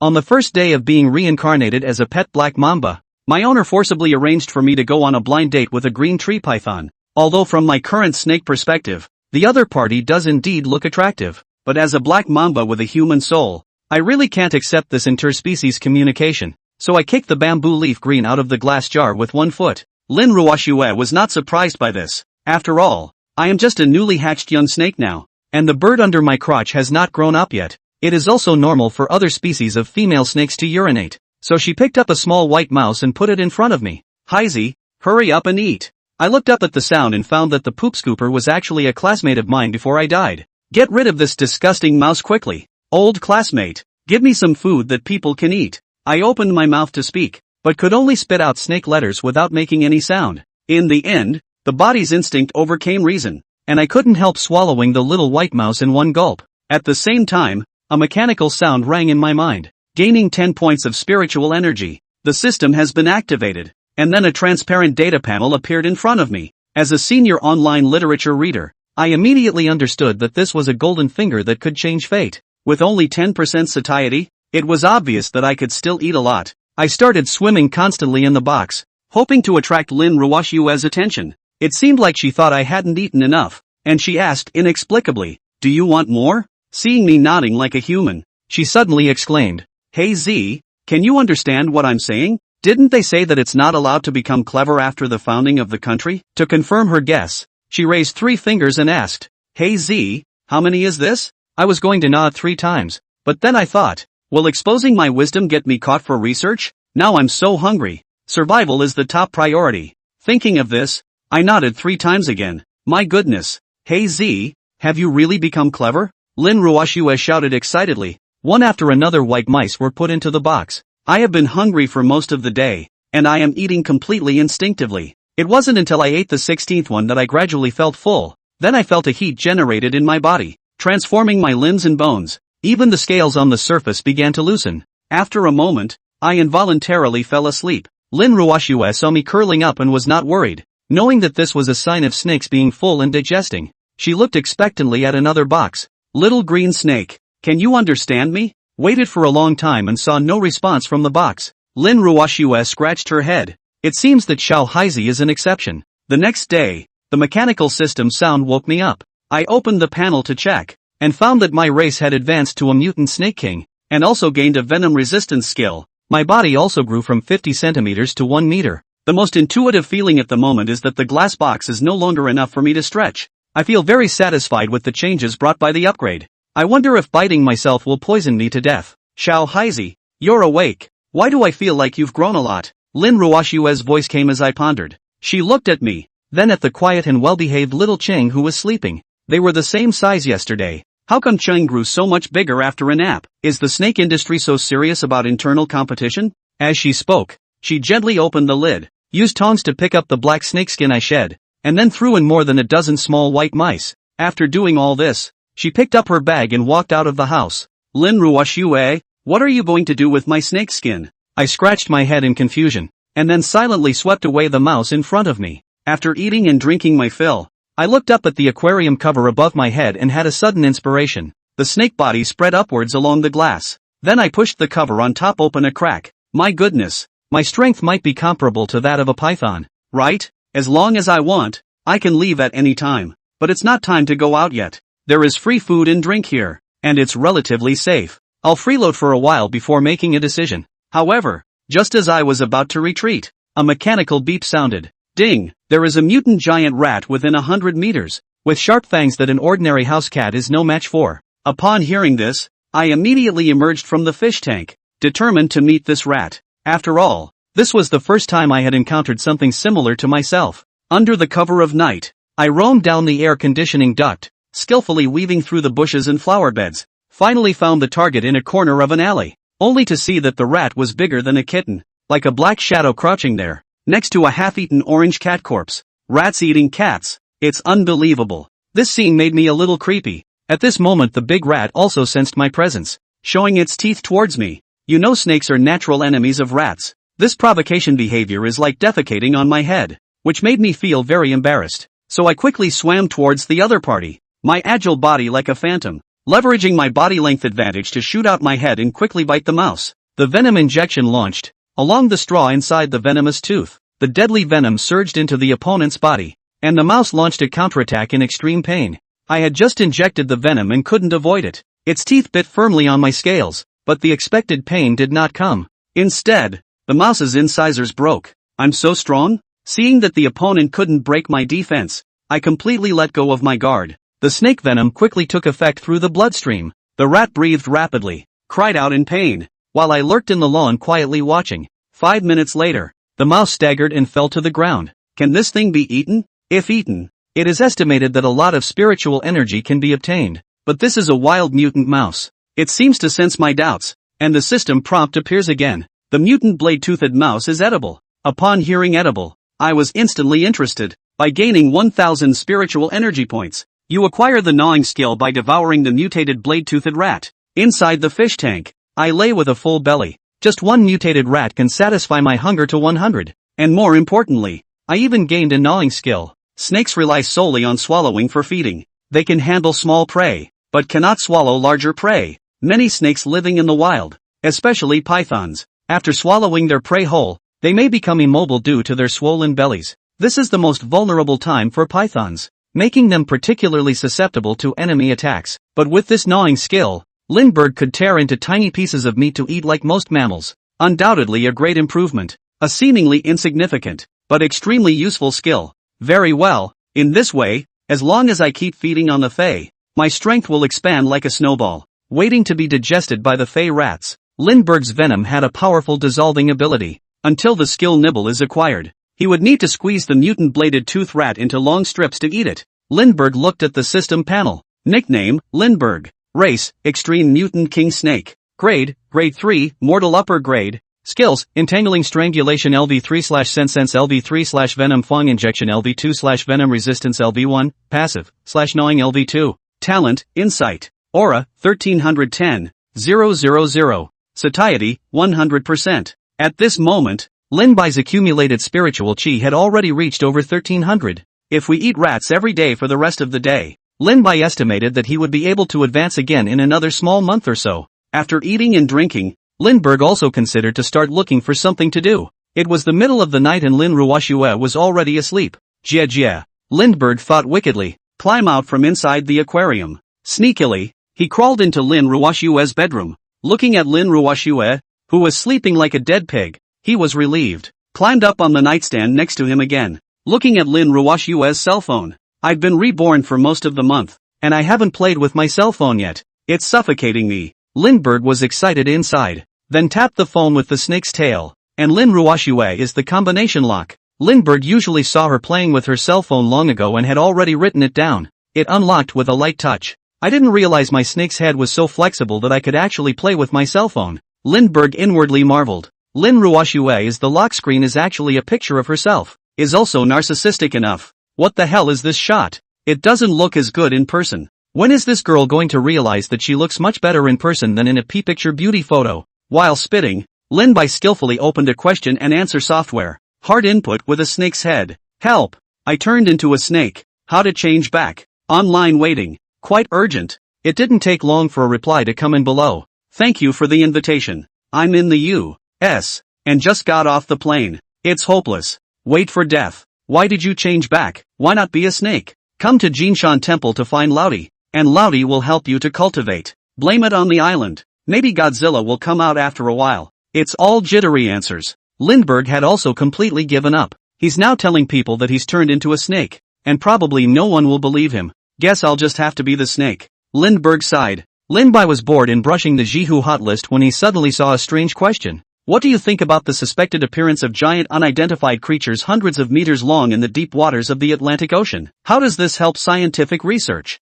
On the first day of being reincarnated as a pet black mamba, my owner forcibly arranged for me to go on a blind date with a green tree python. Although from my current snake perspective, the other party does indeed look attractive, but as a black mamba with a human soul, I really can't accept this interspecies communication, so I kicked the bamboo leaf green out of the glass jar with one foot. Lin Ruoxue was not surprised by this. After all, I am just a newly hatched young snake now, and the bird under my crotch has not grown up yet. It is also normal for other species of female snakes to urinate, so she picked up a small white mouse and put it in front of me. Heisey, hurry up and eat. I looked up at the sound and found that the poop scooper was actually a classmate of mine before I died. Get rid of this disgusting mouse quickly. Old classmate, give me some food that people can eat. I opened my mouth to speak, but could only spit out snake letters without making any sound. In the end, the body's instinct overcame reason, and I couldn't help swallowing the little white mouse in one gulp. At the same time, a mechanical sound rang in my mind. Gaining 10 points of spiritual energy. The system has been activated. And then a transparent data panel appeared in front of me. As a senior online literature reader, I immediately understood that this was a golden finger that could change fate. With only 10% satiety, it was obvious that I could still eat a lot. I started swimming constantly in the box, hoping to attract Lin Ruoxue's attention. It seemed like she thought I hadn't eaten enough, and she asked inexplicably, "Do you want more?" Seeing me nodding like a human, she suddenly exclaimed, "Hey Z, can you understand what I'm saying? Didn't they say that it's not allowed to become clever after the founding of the country?" To confirm her guess, she raised 3 fingers and asked, "Hey Z, how many is this?" I was going to nod 3 times, but then I thought, will exposing my wisdom get me caught for research? Now I'm so hungry. Survival is the top priority. Thinking of this, I nodded 3 times again. My goodness. Hey Z, have you really become clever? Lin Ruoxue shouted excitedly. One after another white mice were put into the box. I have been hungry for most of the day, and I am eating completely instinctively. It wasn't until I ate the 16th one that I gradually felt full. Then I felt a heat generated in my body, transforming my limbs and bones. Even the scales on the surface began to loosen. After a moment, I involuntarily fell asleep. Lin Ruoxue saw me curling up and was not worried, knowing that this was a sign of snakes being full and digesting. She looked expectantly at another box. Little green snake, can you understand me? Waited for a long time and saw no response from the box. Lin Ruoxue scratched her head. It seems that Xiao Heisey is an exception. The next day, the mechanical system sound woke me up. I opened the panel to check, and found that my race had advanced to a mutant snake king, and also gained a venom resistance skill. My body also grew from 50 centimeters to 1 meter. The most intuitive feeling at the moment is that the glass box is no longer enough for me to stretch. I feel very satisfied with the changes brought by the upgrade. I wonder if biting myself will poison me to death. Xiao Heisey, you're awake. Why do I feel like you've grown a lot? Lin Ruoxue's voice came as I pondered. She looked at me, then at the quiet and well-behaved little Cheng who was sleeping. They were the same size yesterday. How come Cheng grew so much bigger after a nap? Is the snake industry so serious about internal competition? As she spoke, she gently opened the lid, used tongs to pick up the black snakeskin I shed, and then threw in more than a dozen small white mice. After doing all this, she picked up her bag and walked out of the house. Lin Ruoxue, what are you going to do with my snakeskin? I scratched my head in confusion, and then silently swept away the mouse in front of me. After eating and drinking my fill, I looked up at the aquarium cover above my head and had a sudden inspiration. The snake body spread upwards along the glass. Then I pushed the cover on top open a crack. My goodness, my strength might be comparable to that of a python, right? As long as I want, I can leave at any time. But it's not time to go out yet. There is free food and drink here, and it's relatively safe. I'll freeload for a while before making a decision. However, just as I was about to retreat, a mechanical beep sounded. Ding! There is a mutant giant rat within 100 meters, with sharp fangs that an ordinary house cat is no match for. Upon hearing this, I immediately emerged from the fish tank, determined to meet this rat. After all, this was the first time I had encountered something similar to myself. Under the cover of night, I roamed down the air conditioning duct, skillfully weaving through the bushes and flower beds, finally found the target in a corner of an alley, only to see that the rat was bigger than a kitten, like a black shadow crouching there, next to a half-eaten orange cat corpse. Rats eating cats. It's unbelievable. This scene made me a little creepy. At this moment the big rat also sensed my presence, showing its teeth towards me. You know snakes are natural enemies of rats. This provocation behavior is like defecating on my head, which made me feel very embarrassed. So I quickly swam towards the other party, my agile body like a phantom, leveraging my body length advantage to shoot out my head and quickly bite the mouse. The venom injection launched. Along the straw inside the venomous tooth, the deadly venom surged into the opponent's body, and the mouse launched a counterattack in extreme pain. I had just injected the venom and couldn't avoid it. Its teeth bit firmly on my scales, but the expected pain did not come. Instead, the mouse's incisors broke. I'm so strong? Seeing that the opponent couldn't break my defense, I completely let go of my guard. The snake venom quickly took effect through the bloodstream. The rat breathed rapidly, cried out in pain, while I lurked in the lawn quietly watching. 5 minutes later, the mouse staggered and fell to the ground. Can this thing be eaten? If eaten, it is estimated that a lot of spiritual energy can be obtained. But this is a wild mutant mouse. It seems to sense my doubts, and the system prompt appears again. The mutant blade-toothed mouse is edible. Upon hearing edible, I was instantly interested. By gaining 1000 spiritual energy points, you acquire the gnawing skill by devouring the mutated blade-toothed rat. Inside the fish tank, I lay with a full belly. Just one mutated rat can satisfy my hunger to 100. And more importantly, I even gained a gnawing skill. Snakes rely solely on swallowing for feeding. They can handle small prey, but cannot swallow larger prey. Many snakes living in the wild, especially pythons, after swallowing their prey whole, they may become immobile due to their swollen bellies. This is the most vulnerable time for pythons, making them particularly susceptible to enemy attacks. But with this gnawing skill, Lindbergh could tear into tiny pieces of meat to eat like most mammals. Undoubtedly a great improvement. A seemingly insignificant, but extremely useful skill. Very well, in this way, as long as I keep feeding on the Fae, my strength will expand like a snowball, waiting to be digested by the Fae rats. Lindbergh's venom had a powerful dissolving ability. Until the skill nibble is acquired, he would need to squeeze the mutant bladed tooth rat into long strips to eat it. Lindbergh looked at the system panel. Nickname, Lindbergh. Race, Extreme Mutant King Snake. Grade, Grade 3, Mortal Upper Grade. Skills, Entangling Strangulation LV3/Sense LV3/Venom Fang Injection LV2/Venom Resistance LV1, Passive, /Gnawing LV2. Talent, Insight. Aura, 1310, 000. Satiety, 100%. At this moment, Linbai's accumulated spiritual chi had already reached over 1300. If we eat rats every day for the rest of the day, Linbai estimated that he would be able to advance again in another small month or so. After eating and drinking, Lindbergh also considered to start looking for something to do. It was the middle of the night and Lin Ruoxue was already asleep. Jie. Lindbergh thought wickedly. Climb out from inside the aquarium. Sneakily, he crawled into Lin Ruoxue's bedroom. Looking at Lin Ruoxue, who was sleeping like a dead pig, he was relieved. Climbed up on the nightstand next to him again. Looking at Lin Ruoxue's cell phone. I've been reborn for most of the month, and I haven't played with my cell phone yet. It's suffocating me. Lindbergh was excited inside. Then tapped the phone with the snake's tail, and Lin Ruoxue is the combination lock. Lindbergh usually saw her playing with her cell phone long ago and had already written it down. It unlocked with a light touch. I didn't realize my snake's head was so flexible that I could actually play with my cell phone. Lindbergh inwardly marveled. Lin Ruoxue is the lock screen is actually a picture of herself. Is also narcissistic enough. What the hell is this shot? It doesn't look as good in person. When is this girl going to realize that she looks much better in person than in a P-picture beauty photo? While spitting, Linbai skillfully opened a question and answer software. Hard input with a snake's head. Help! I turned into a snake. How to change back. Online waiting. Quite urgent. It didn't take long for a reply to come in below. Thank you for the invitation. I'm in the U.S. and just got off the plane. It's hopeless. Wait for death. Why did you change back? Why not be a snake? Come to Jinshan Temple to find Laudi, and Laudi will help you to cultivate. Blame it on the island. Maybe Godzilla will come out after a while. It's all jittery answers. Lindbergh had also completely given up. He's now telling people that he's turned into a snake, and probably no one will believe him. Guess I'll just have to be the snake. Lindbergh sighed. Linbai was bored in brushing the Jihu hot list when he suddenly saw a strange question. What do you think about the suspected appearance of giant unidentified creatures hundreds of meters long in the deep waters of the Atlantic Ocean? How does this help scientific research?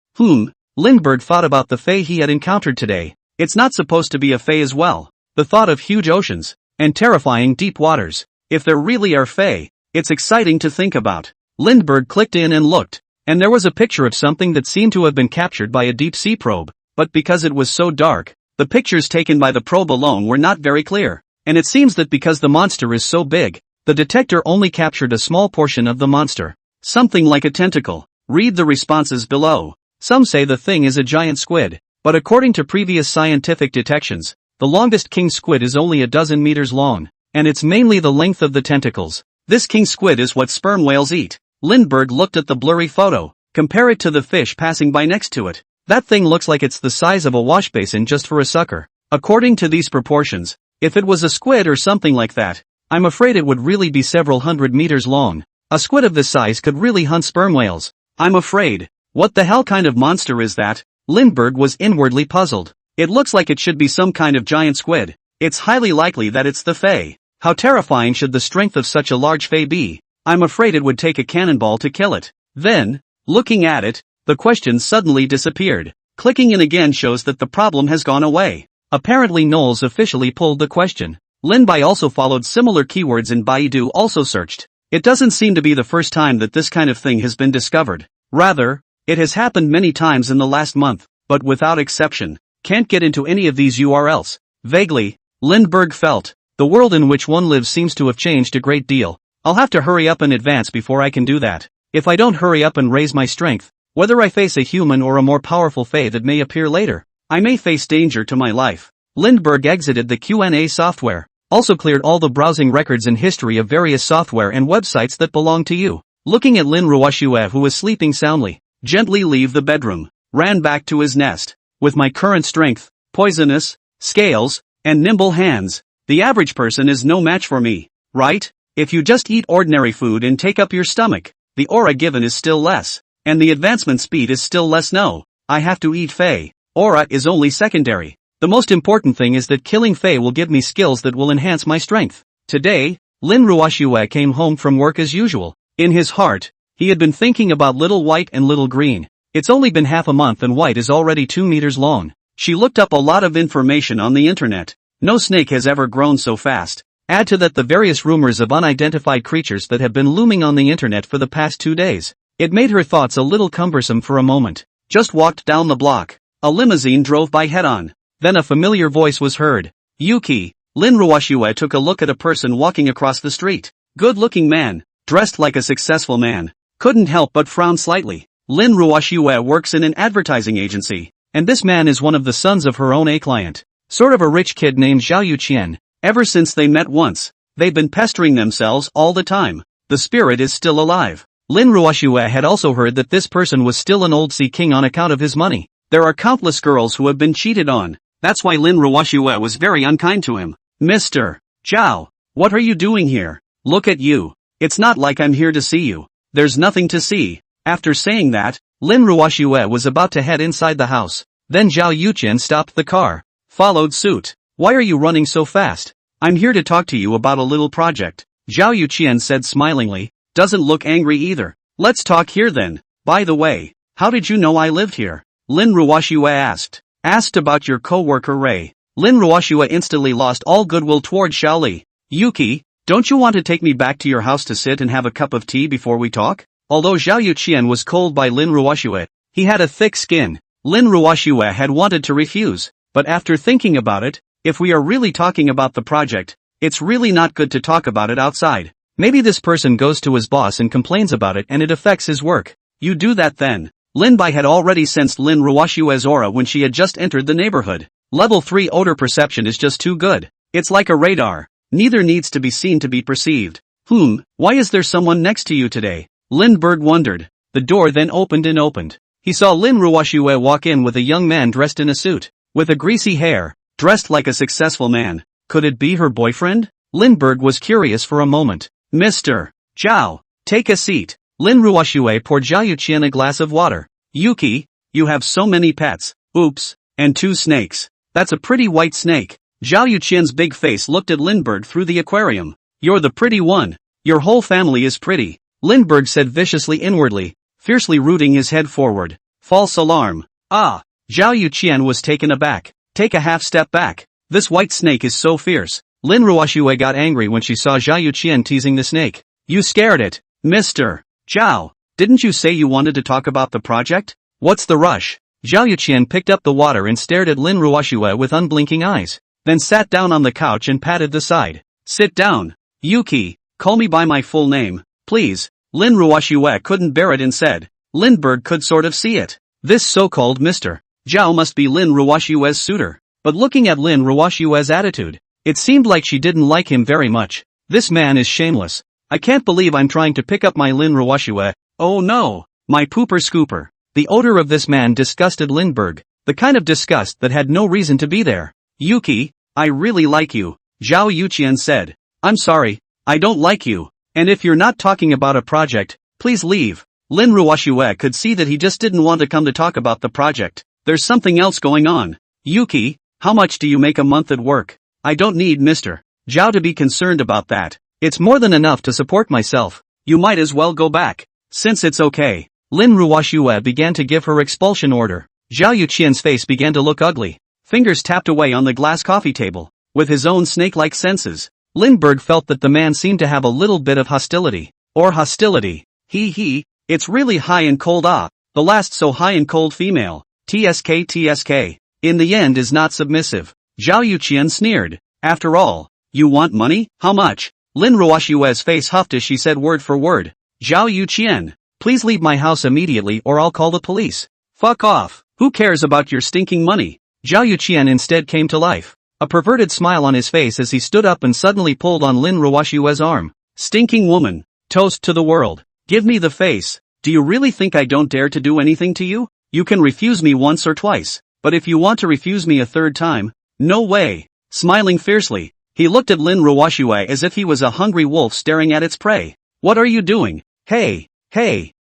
Lindbergh thought about the Fae he had encountered today. It's not supposed to be a Fae as well. The thought of huge oceans and terrifying deep waters. If there really are Fae, it's exciting to think about. Lindbergh clicked in and looked, and there was a picture of something that seemed to have been captured by a deep-sea probe, but because it was so dark, the pictures taken by the probe alone were not very clear. And it seems that because the monster is so big, the detector only captured a small portion of the monster. Something like a tentacle. Read the responses below. Some say the thing is a giant squid. But according to previous scientific detections, the longest king squid is only a dozen meters long, and it's mainly the length of the tentacles. This king squid is what sperm whales eat. Lindbergh looked at the blurry photo. Compare it to the fish passing by next to it. That thing looks like it's the size of a wash basin just for a sucker. According to these proportions, if it was a squid or something like that, I'm afraid it would really be several hundred meters long. A squid of this size could really hunt sperm whales. I'm afraid. What the hell kind of monster is that? Lindbergh was inwardly puzzled. It looks like it should be some kind of giant squid. It's highly likely that it's the Fae. How terrifying should the strength of such a large Fae be? I'm afraid it would take a cannonball to kill it. Then, looking at it, the question suddenly disappeared. Clicking in again shows that the problem has gone away. Apparently Knowles officially pulled the question. Linbai also followed similar keywords in Baidu also searched. It doesn't seem to be the first time that this kind of thing has been discovered. Rather, it has happened many times in the last month, but without exception. Can't get into any of these URLs. Vaguely, Lindbergh felt, the world in which one lives seems to have changed a great deal. I'll have to hurry up in advance before I can do that. If I don't hurry up and raise my strength, whether I face a human or a more powerful Fae that may appear later, I may face danger to my life. Lindbergh exited the Q&A software, also cleared all the browsing records and history of various software and websites that belong to you. Looking at Lin Ruoxue, who was sleeping soundly, gently leave the bedroom, ran back to his nest. With my current strength, poisonous, scales, and nimble hands, the average person is no match for me, right? If you just eat ordinary food and take up your stomach, the aura given is still less, and the advancement speed is still less. No, I have to eat Fae. Aura is only secondary. The most important thing is that killing Fae will give me skills that will enhance my strength. Today, Lin Ruoxue came home from work as usual. In his heart, he had been thinking about Little White and Little Green. It's only been half a month and White is already 2 meters long. She looked up a lot of information on the internet. No snake has ever grown so fast. Add to that the various rumors of unidentified creatures that have been looming on the internet for the past 2 days. It made her thoughts a little cumbersome for a moment. Just walked down the block. A limousine drove by head-on. Then a familiar voice was heard. Yuki. Lin Ruoxue took a look at a person walking across the street. Good-looking man, dressed like a successful man. Couldn't help but frown slightly. Lin Ruoxue works in an advertising agency, and this man is one of the sons of her own A-client. Sort of a rich kid named Zhao Yuqian. Ever since they met once, they've been pestering themselves all the time. The spirit is still alive. Lin Ruoxue had also heard that this person was still an old sea king on account of his money. There are countless girls who have been cheated on. That's why Lin Ruoxue was very unkind to him. Mr. Zhao, what are you doing here? Look at you. It's not like I'm here to see you. There's nothing to see. After saying that, Lin Ruoxue was about to head inside the house. Then Zhao Yuqian stopped the car. Followed suit. Why are you running so fast? I'm here to talk to you about a little project. Zhao Yuqian said smilingly. Doesn't look angry either. Let's talk here then. By the way, how did you know I lived here? Lin Ruoxue asked. Asked about your co-worker Ray. Lin Ruoxue instantly lost all goodwill toward Xiaoli. Yuki, don't you want to take me back to your house to sit and have a cup of tea before we talk? Although Zhao Yuqian was cold by Lin Ruoxue, he had a thick skin. Lin Ruoxue had wanted to refuse, but after thinking about it, if we are really talking about the project, it's really not good to talk about it outside. Maybe this person goes to his boss and complains about it and it affects his work. You do that then. Lin Bai had already sensed Lin Ruoxue's aura when she had just entered the neighborhood. Level 3 odor perception is just too good. It's like a radar. Neither needs to be seen to be perceived. Why is there someone next to you today? Lindbergh wondered. The door then opened. He saw Lin Ruoxue walk in with a young man dressed in a suit, with a greasy hair, dressed like a successful man. Could it be her boyfriend? Lindbergh was curious for a moment. Mr. Zhao, take a seat. Lin Ruoxue poured Zhao Yuqian a glass of water. Yuki, you have so many pets. Oops, and 2 snakes. That's a pretty white snake. Zhao Yuqian's big face looked at Lindbergh through the aquarium. You're the pretty one. Your whole family is pretty. Lindbergh said viciously inwardly, fiercely rooting his head forward. False alarm. Ah. Zhao Yuqian was taken aback. Take a half step back. This white snake is so fierce. Lin Ruoxue got angry when she saw Zhao Yuqian teasing the snake. You scared it. Mr. Zhao, didn't you say you wanted to talk about the project? What's the rush? Zhao Yuqian picked up the water and stared at Lin Ruoxue with unblinking eyes, then sat down on the couch and patted the side. Sit down. Yuki, call me by my full name, please. Lin Ruoxue couldn't bear it and said. Lindbergh could sort of see it. This so-called Mr. Zhao must be Lin Ruoshue's suitor. But looking at Lin Ruoshue's attitude, it seemed like she didn't like him very much. This man is shameless. I can't believe I'm trying to pick up my Lin Ruoshue. Oh no, my pooper scooper. The odor of this man disgusted Lindbergh, the kind of disgust that had no reason to be there. Yuki, I really like you, Zhao Yuqian said. I'm sorry, I don't like you. And if you're not talking about a project, please leave. Lin Ruoshue could see that he just didn't want to come to talk about the project. There's something else going on. Yuki, how much do you make a month at work? I don't need Mr. Zhao to be concerned about that. It's more than enough to support myself. You might as well go back. Since it's okay. Lin Ruoshue began to give her expulsion order. Zhao Yuqian's face began to look ugly. Fingers tapped away on the glass coffee table. With his own snake-like senses, Lindbergh felt that the man seemed to have a little bit of hostility. Or hostility. It's really high and cold the last so high and cold female. TSK. In the end is not submissive. Zhao Yuqian sneered. After all, you want money? How much? Lin Ruoshue's face huffed as she said word for word. Zhao Yuqian, please leave my house immediately or I'll call the police. Fuck off. Who cares about your stinking money? Zhao Yuqian instead came to life. A perverted smile on his face as he stood up and suddenly pulled on Lin Ruoshue's arm. Stinking woman. Toast to the world. Give me the face. Do you really think I don't dare to do anything to you? You can refuse me once or twice, but if you want to refuse me a third time, no way. Smiling fiercely, he looked at Lin Ruoshue as if he was a hungry wolf staring at its prey. What are you doing? Hey,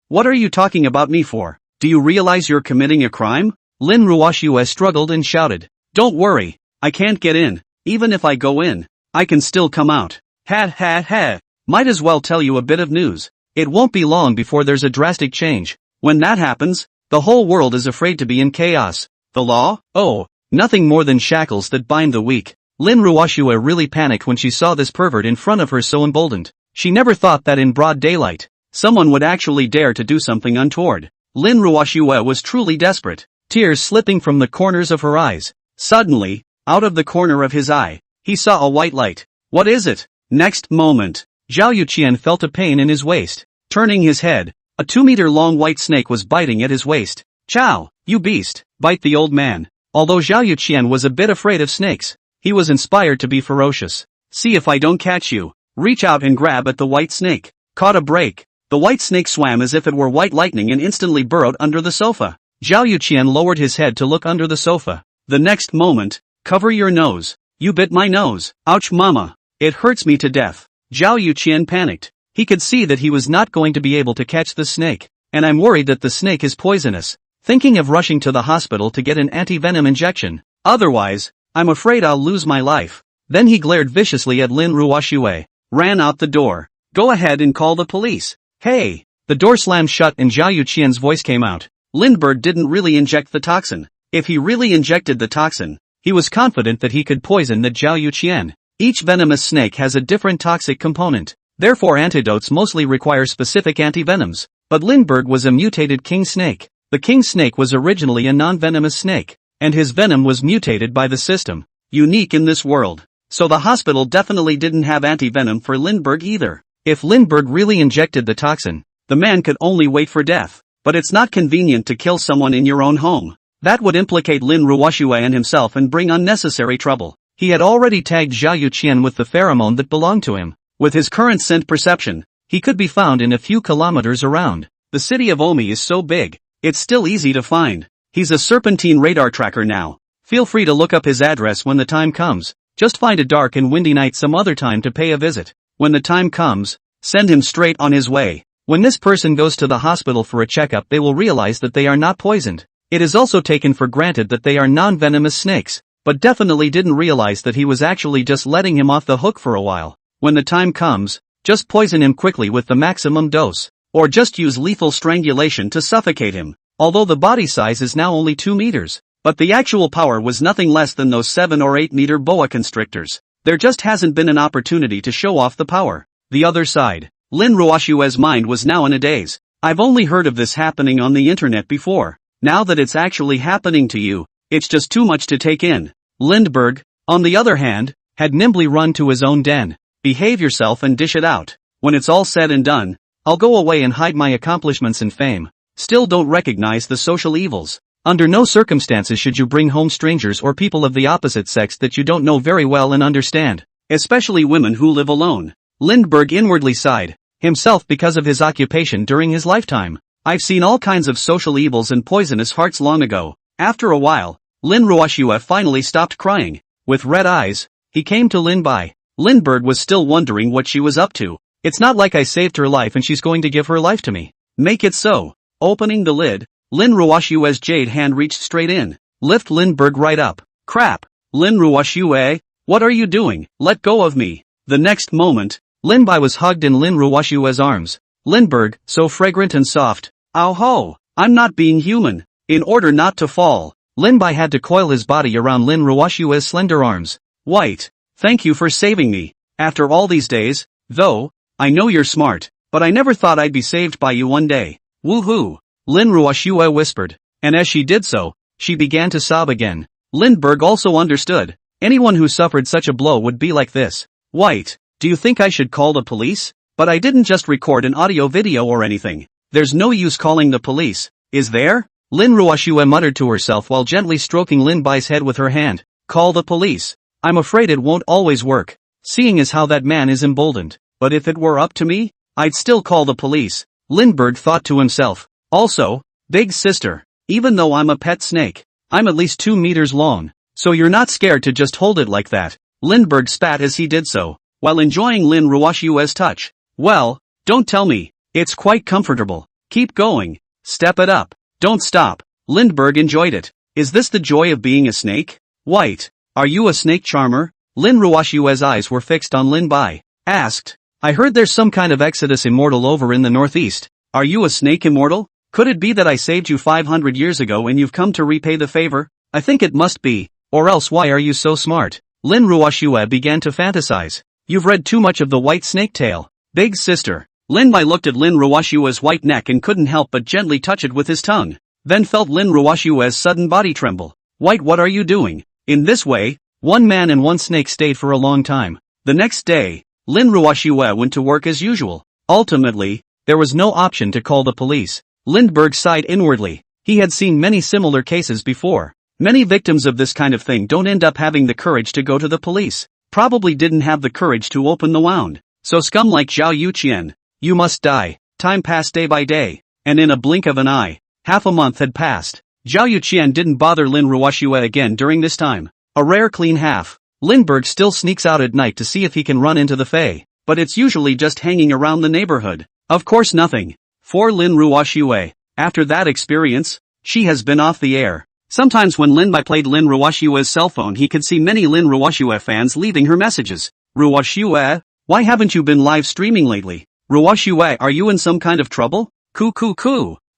what are you talking about me for? Do you realize you're committing a crime? Lin Ruoshue struggled and shouted. Don't worry, I can't get in. Even if I go in, I can still come out. Ha. Might as well tell you a bit of news. It won't be long before there's a drastic change. When that happens, the whole world is afraid to be in chaos. The law? Oh, nothing more than shackles that bind the weak. Lin Ruoshue really panicked when she saw this pervert in front of her so emboldened. She never thought that in broad daylight, someone would actually dare to do something untoward. Lin Ruoshue was truly desperate, tears slipping from the corners of her eyes. Suddenly, out of the corner of his eye, he saw a white light. What is it? Next moment, Zhao Yuqian felt a pain in his waist. Turning his head, a 2-meter-long white snake was biting at his waist. Chow, you beast, bite the old man. Although Zhao Yuqian was a bit afraid of snakes, he was inspired to be ferocious. See if I don't catch you. Reach out and grab at the white snake. Caught a break. The white snake swam as if it were white lightning and instantly burrowed under the sofa. Zhao Yuqian lowered his head to look under the sofa. The next moment, cover your nose. You bit my nose. Ouch mama. It hurts me to death. Zhao Yuqian panicked. He could see that he was not going to be able to catch the snake. And I'm worried that the snake is poisonous. Thinking of rushing to the hospital to get an anti-venom injection. Otherwise, I'm afraid I'll lose my life. Then he glared viciously at Lin Ruoshue. Ran out the door. Go ahead and call the police. Hey! The door slammed shut and Zhao Yuqian's voice came out. Lindbergh didn't really inject the toxin. If he really injected the toxin, he was confident that he could poison the Zhao Yuqian. Each venomous snake has a different toxic component. Therefore antidotes mostly require specific antivenoms. But Lindbergh was a mutated king snake. The king snake was originally a non-venomous snake, and his venom was mutated by the system. Unique in this world. So the hospital definitely didn't have anti-venom for Lindbergh either. If Lindbergh really injected the toxin, the man could only wait for death. But it's not convenient to kill someone in your own home. That would implicate Lin Ruoshue and himself and bring unnecessary trouble. He had already tagged Zhao Yuqian with the pheromone that belonged to him. With his current scent perception, he could be found in a few kilometers around. The city of Omi is so big, it's still easy to find. He's a serpentine radar tracker now. Feel free to look up his address when the time comes. Just find a dark and windy night some other time to pay a visit. When the time comes, send him straight on his way. When this person goes to the hospital for a checkup, they will realize that they are not poisoned. It is also taken for granted that they are non-venomous snakes, but definitely didn't realize that he was actually just letting him off the hook for a while. When the time comes, just poison him quickly with the maximum dose, or just use lethal strangulation to suffocate him. Although the body size is now only 2 meters, but the actual power was nothing less than those 7 or 8 meter boa constrictors. There just hasn't been an opportunity to show off the power. The other side. Lin Ruoshue's mind was now in a daze. I've only heard of this happening on the internet before. Now that it's actually happening to you, it's just too much to take in. Lindbergh, on the other hand, had nimbly run to his own den. Behave yourself and dish it out. When it's all said and done, I'll go away and hide my accomplishments and fame. Still don't recognize the social evils. Under no circumstances should you bring home strangers or people of the opposite sex that you don't know very well and understand, especially women who live alone. Lindbergh inwardly sighed, himself because of his occupation during his lifetime. I've seen all kinds of social evils and poisonous hearts long ago. After a while, Lin Ruoxue finally stopped crying. With red eyes, he came to Lin Bai. Lindbergh was still wondering what she was up to. It's not like I saved her life and she's going to give her life to me. Make it so. Opening the lid, Lin Ruoxue's jade hand reached straight in. Lift Lindbergh right up. Crap. Lin Ruoxue, what are you doing? Let go of me. The next moment, Lin Bai was hugged in Lin Ruoxue's arms. Lindbergh, so fragrant and soft. Ow ho, I'm not being human. In order not to fall, Lin Bai had to coil his body around Lin Ruoxue's slender arms. White, thank you for saving me. After all these days, though, I know you're smart, but I never thought I'd be saved by you one day. Woohoo, Lin Ruoxue whispered, and as she did so, she began to sob again. Lindbergh also understood. Anyone who suffered such a blow would be like this. White, do you think I should call the police? But I didn't just record an audio video or anything. There's no use calling the police, is there? Lin Ruoxue muttered to herself while gently stroking Lin Bai's head with her hand. Call the police. I'm afraid it won't always work, seeing as how that man is emboldened. But if it were up to me, I'd still call the police. Lindbergh thought to himself. Also, big sister, even though I'm a pet snake, I'm at least 2 meters long, so you're not scared to just hold it like that. Lindbergh spat as he did so, while enjoying Lin Ruoxue's touch. Well, don't tell me, it's quite comfortable. Keep going. Step it up. Don't stop. Lindbergh enjoyed it. Is this the joy of being a snake? White, are you a snake charmer? Lin Ruoxue's eyes were fixed on Lin Bai. Asked. I heard there's some kind of Exodus immortal over in the northeast. Are you a snake immortal? Could it be that I saved you 500 years ago and you've come to repay the favor? I think it must be. Or else why are you so smart? Lin Ruoxue began to fantasize. You've read too much of the white snake tale. Big sister. Lin Bai looked at Lin Ruoxue's white neck and couldn't help but gently touch it with his tongue. Then felt Lin Ruoxue's sudden body tremble. White, what are you doing? In this way, one man and one snake stayed for a long time. The next day, Lin Ruoxue went to work as usual. Ultimately, there was no option to call the police. Lindbergh sighed inwardly. He had seen many similar cases before. Many victims of this kind of thing don't end up having the courage to go to the police. Probably didn't have the courage to open the wound. So scum like Zhao Yuqian, you must die. Time passed day by day, and in a blink of an eye, half a month had passed. Zhao Yuqian didn't bother Lin Ruoxue again during this time. A rare clean half. Lindbergh still sneaks out at night to see if he can run into the Fae, but it's usually just hanging around the neighborhood. Of course nothing. For Lin Ruoxue, after that experience, she has been off the air. Sometimes when Lin Bai played Lin Ruoxue's cell phone he could see many Lin Ruoxue fans leaving her messages. Ruoxue, why haven't you been live streaming lately? Ruoxue, are you in some kind of trouble? Coo.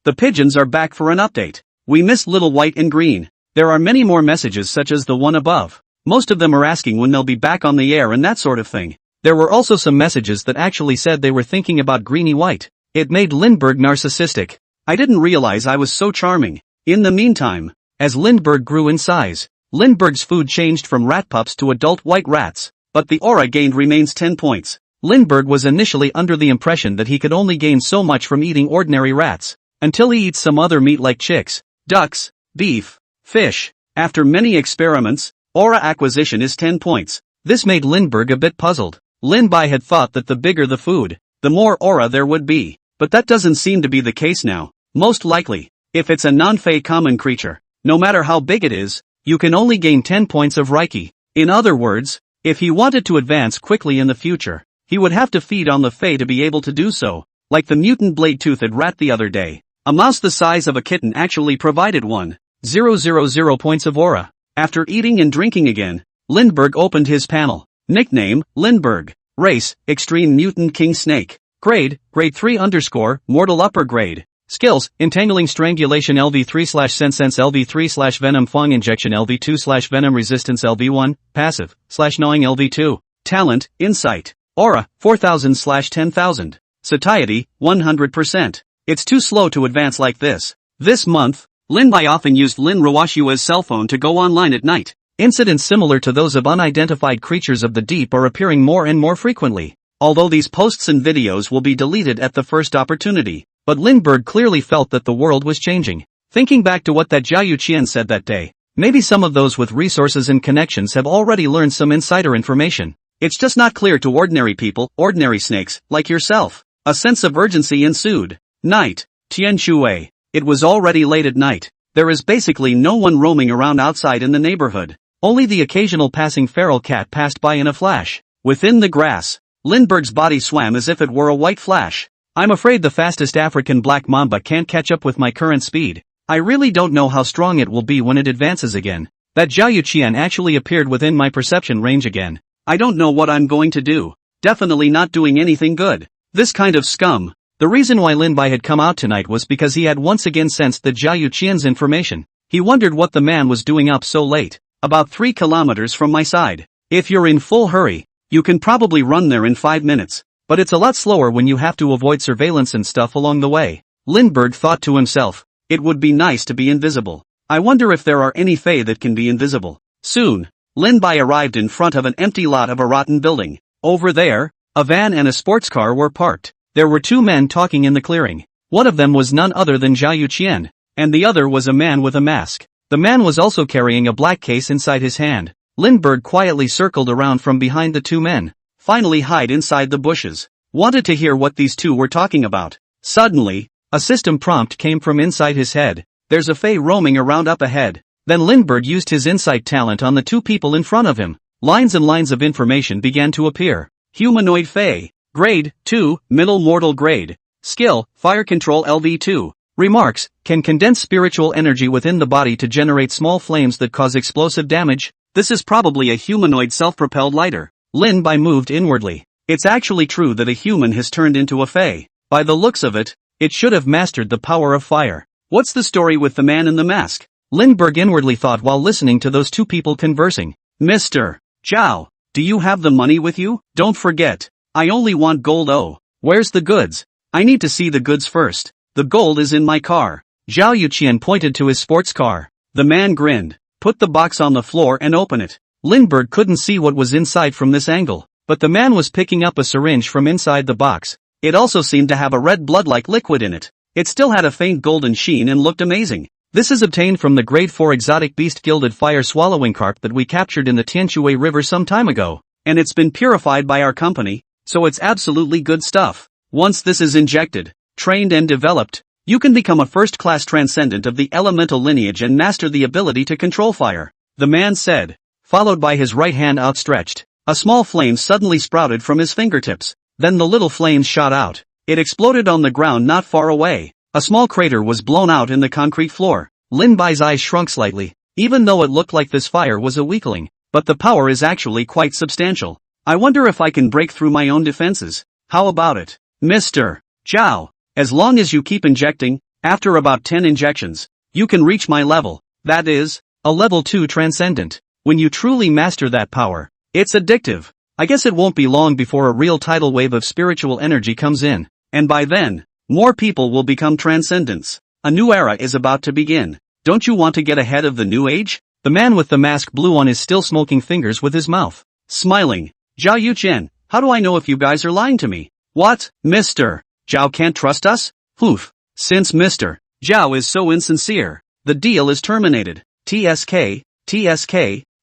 The pigeons are back for an update. We miss little white and green. There are many more messages such as the one above. Most of them are asking when they'll be back on the air and that sort of thing. There were also some messages that actually said they were thinking about Greeny White. It made Lindbergh narcissistic. I didn't realize I was so charming. In the meantime, as Lindbergh grew in size, Lindbergh's food changed from rat pups to adult white rats, but the aura gained remains 10 points. Lindbergh was initially under the impression that he could only gain so much from eating ordinary rats, until he eats some other meat like chicks, ducks, beef, fish. After many experiments, aura acquisition is 10 points. This made Lindbergh a bit puzzled. Lin Bai had thought that the bigger the food, the more aura there would be, but that doesn't seem to be the case now. Most likely, if it's a non-Fey common creature, no matter how big it is, you can only gain 10 points of Reiki. In other words, if he wanted to advance quickly in the future, he would have to feed on the Fey to be able to do so, like the mutant blade-toothed rat the other day. A mouse the size of a kitten actually provided 1,000 points of aura. After eating and drinking again, Lindbergh opened his panel. Nickname, Lindbergh. Race, Extreme Mutant King Snake. Grade, Grade 3 _ Mortal Upper Grade. Skills, Entangling Strangulation LV3/Sense LV3/Venom Fang Injection LV2/Venom Resistance LV1, Passive, /Gnawing LV2. Talent, Insight. Aura, 4000/10,000. Satiety, 100%. It's too slow to advance like this. This month, Lin Bai often used Lin Ruoxue's cell phone to go online at night. Incidents similar to those of unidentified creatures of the deep are appearing more and more frequently. Although these posts and videos will be deleted at the first opportunity, but Lindbergh clearly felt that the world was changing. Thinking back to what that Zhao Yuqian said that day, maybe some of those with resources and connections have already learned some insider information. It's just not clear to ordinary people, ordinary snakes, like yourself. A sense of urgency ensued. Night. Tian Shui. It was already late at night. There is basically no one roaming around outside in the neighborhood. Only the occasional passing feral cat passed by in a flash. Within the grass, Lindbergh's body swam as if it were a white flash. I'm afraid the fastest African black mamba can't catch up with my current speed. I really don't know how strong it will be when it advances again. That Zhao Yuqian actually appeared within my perception range again. I don't know what I'm going to do. Definitely not doing anything good. This kind of scum. The reason why Lin Bai had come out tonight was because he had once again sensed the Zhao Yuqian's information. He wondered what the man was doing up so late. About 3 kilometers from my side. If you're in full hurry, you can probably run there in 5 minutes. But it's a lot slower when you have to avoid surveillance and stuff along the way. Lindbergh thought to himself, it would be nice to be invisible. I wonder if there are any Fae that can be invisible. Soon, Lin Bai arrived in front of an empty lot of a rotten building. Over there, a van and a sports car were parked. There were 2 men talking in the clearing. One of them was none other than Zhao Yuqian, and the other was a man with a mask. The man was also carrying a black case inside his hand. Lindbergh quietly circled around from behind the 2 men. Finally hide inside the bushes. Wanted to hear what these 2 were talking about. Suddenly, a system prompt came from inside his head. There's a Fae roaming around up ahead. Then Lindbergh used his insight talent on the 2 people in front of him. Lines and lines of information began to appear. Humanoid Fae. Grade, 2, middle mortal grade. Skill, fire control LV2. Remarks, can condense spiritual energy within the body to generate small flames that cause explosive damage. This is probably a humanoid self-propelled lighter. Lin Bai moved inwardly. It's actually true that a human has turned into a Fae. By the looks of it, it should have mastered the power of fire. What's the story with the man in the mask? Lindbergh inwardly thought while listening to those 2 people conversing. Mr. Zhao, do you have the money with you? Don't forget. I only want gold. Oh, where's the goods? I need to see the goods first. The gold is in my car. Zhao Yuqian pointed to his sports car. The man grinned. Put the box on the floor and open it. Lindbergh couldn't see what was inside from this angle, but the man was picking up a syringe from inside the box. It also seemed to have a red blood-like liquid in it. It still had a faint golden sheen and looked amazing. This is obtained from the grade 4 exotic beast gilded fire swallowing carp that we captured in the Tianshui River some time ago, and it's been purified by our company, so it's absolutely good stuff. Once this is injected, trained and developed, you can become a first-class transcendent of the elemental lineage and master the ability to control fire, the man said, followed by his right hand outstretched. A small flame suddenly sprouted from his fingertips. Then the little flames shot out. It exploded on the ground not far away. A small crater was blown out in the concrete floor. Lin Bai's eyes shrunk slightly, even though it looked like this fire was a weakling. But the power is actually quite substantial. I wonder if I can break through my own defenses. How about it, Mr. Zhao? As long as you keep injecting, after about 10 injections, you can reach my level. That is, a level 2 transcendent. When you truly master that power, it's addictive. I guess it won't be long before a real tidal wave of spiritual energy comes in, and by then, more people will become transcendents. A new era is about to begin. Don't you want to get ahead of the new age? The man with the mask blew on his still smoking fingers with his mouth. Smiling. Zhao Yuqian, how do I know if you guys are lying to me? What, Mr. Zhao can't trust us? Oof. Since Mr. Zhao is so insincere, the deal is terminated. TSK,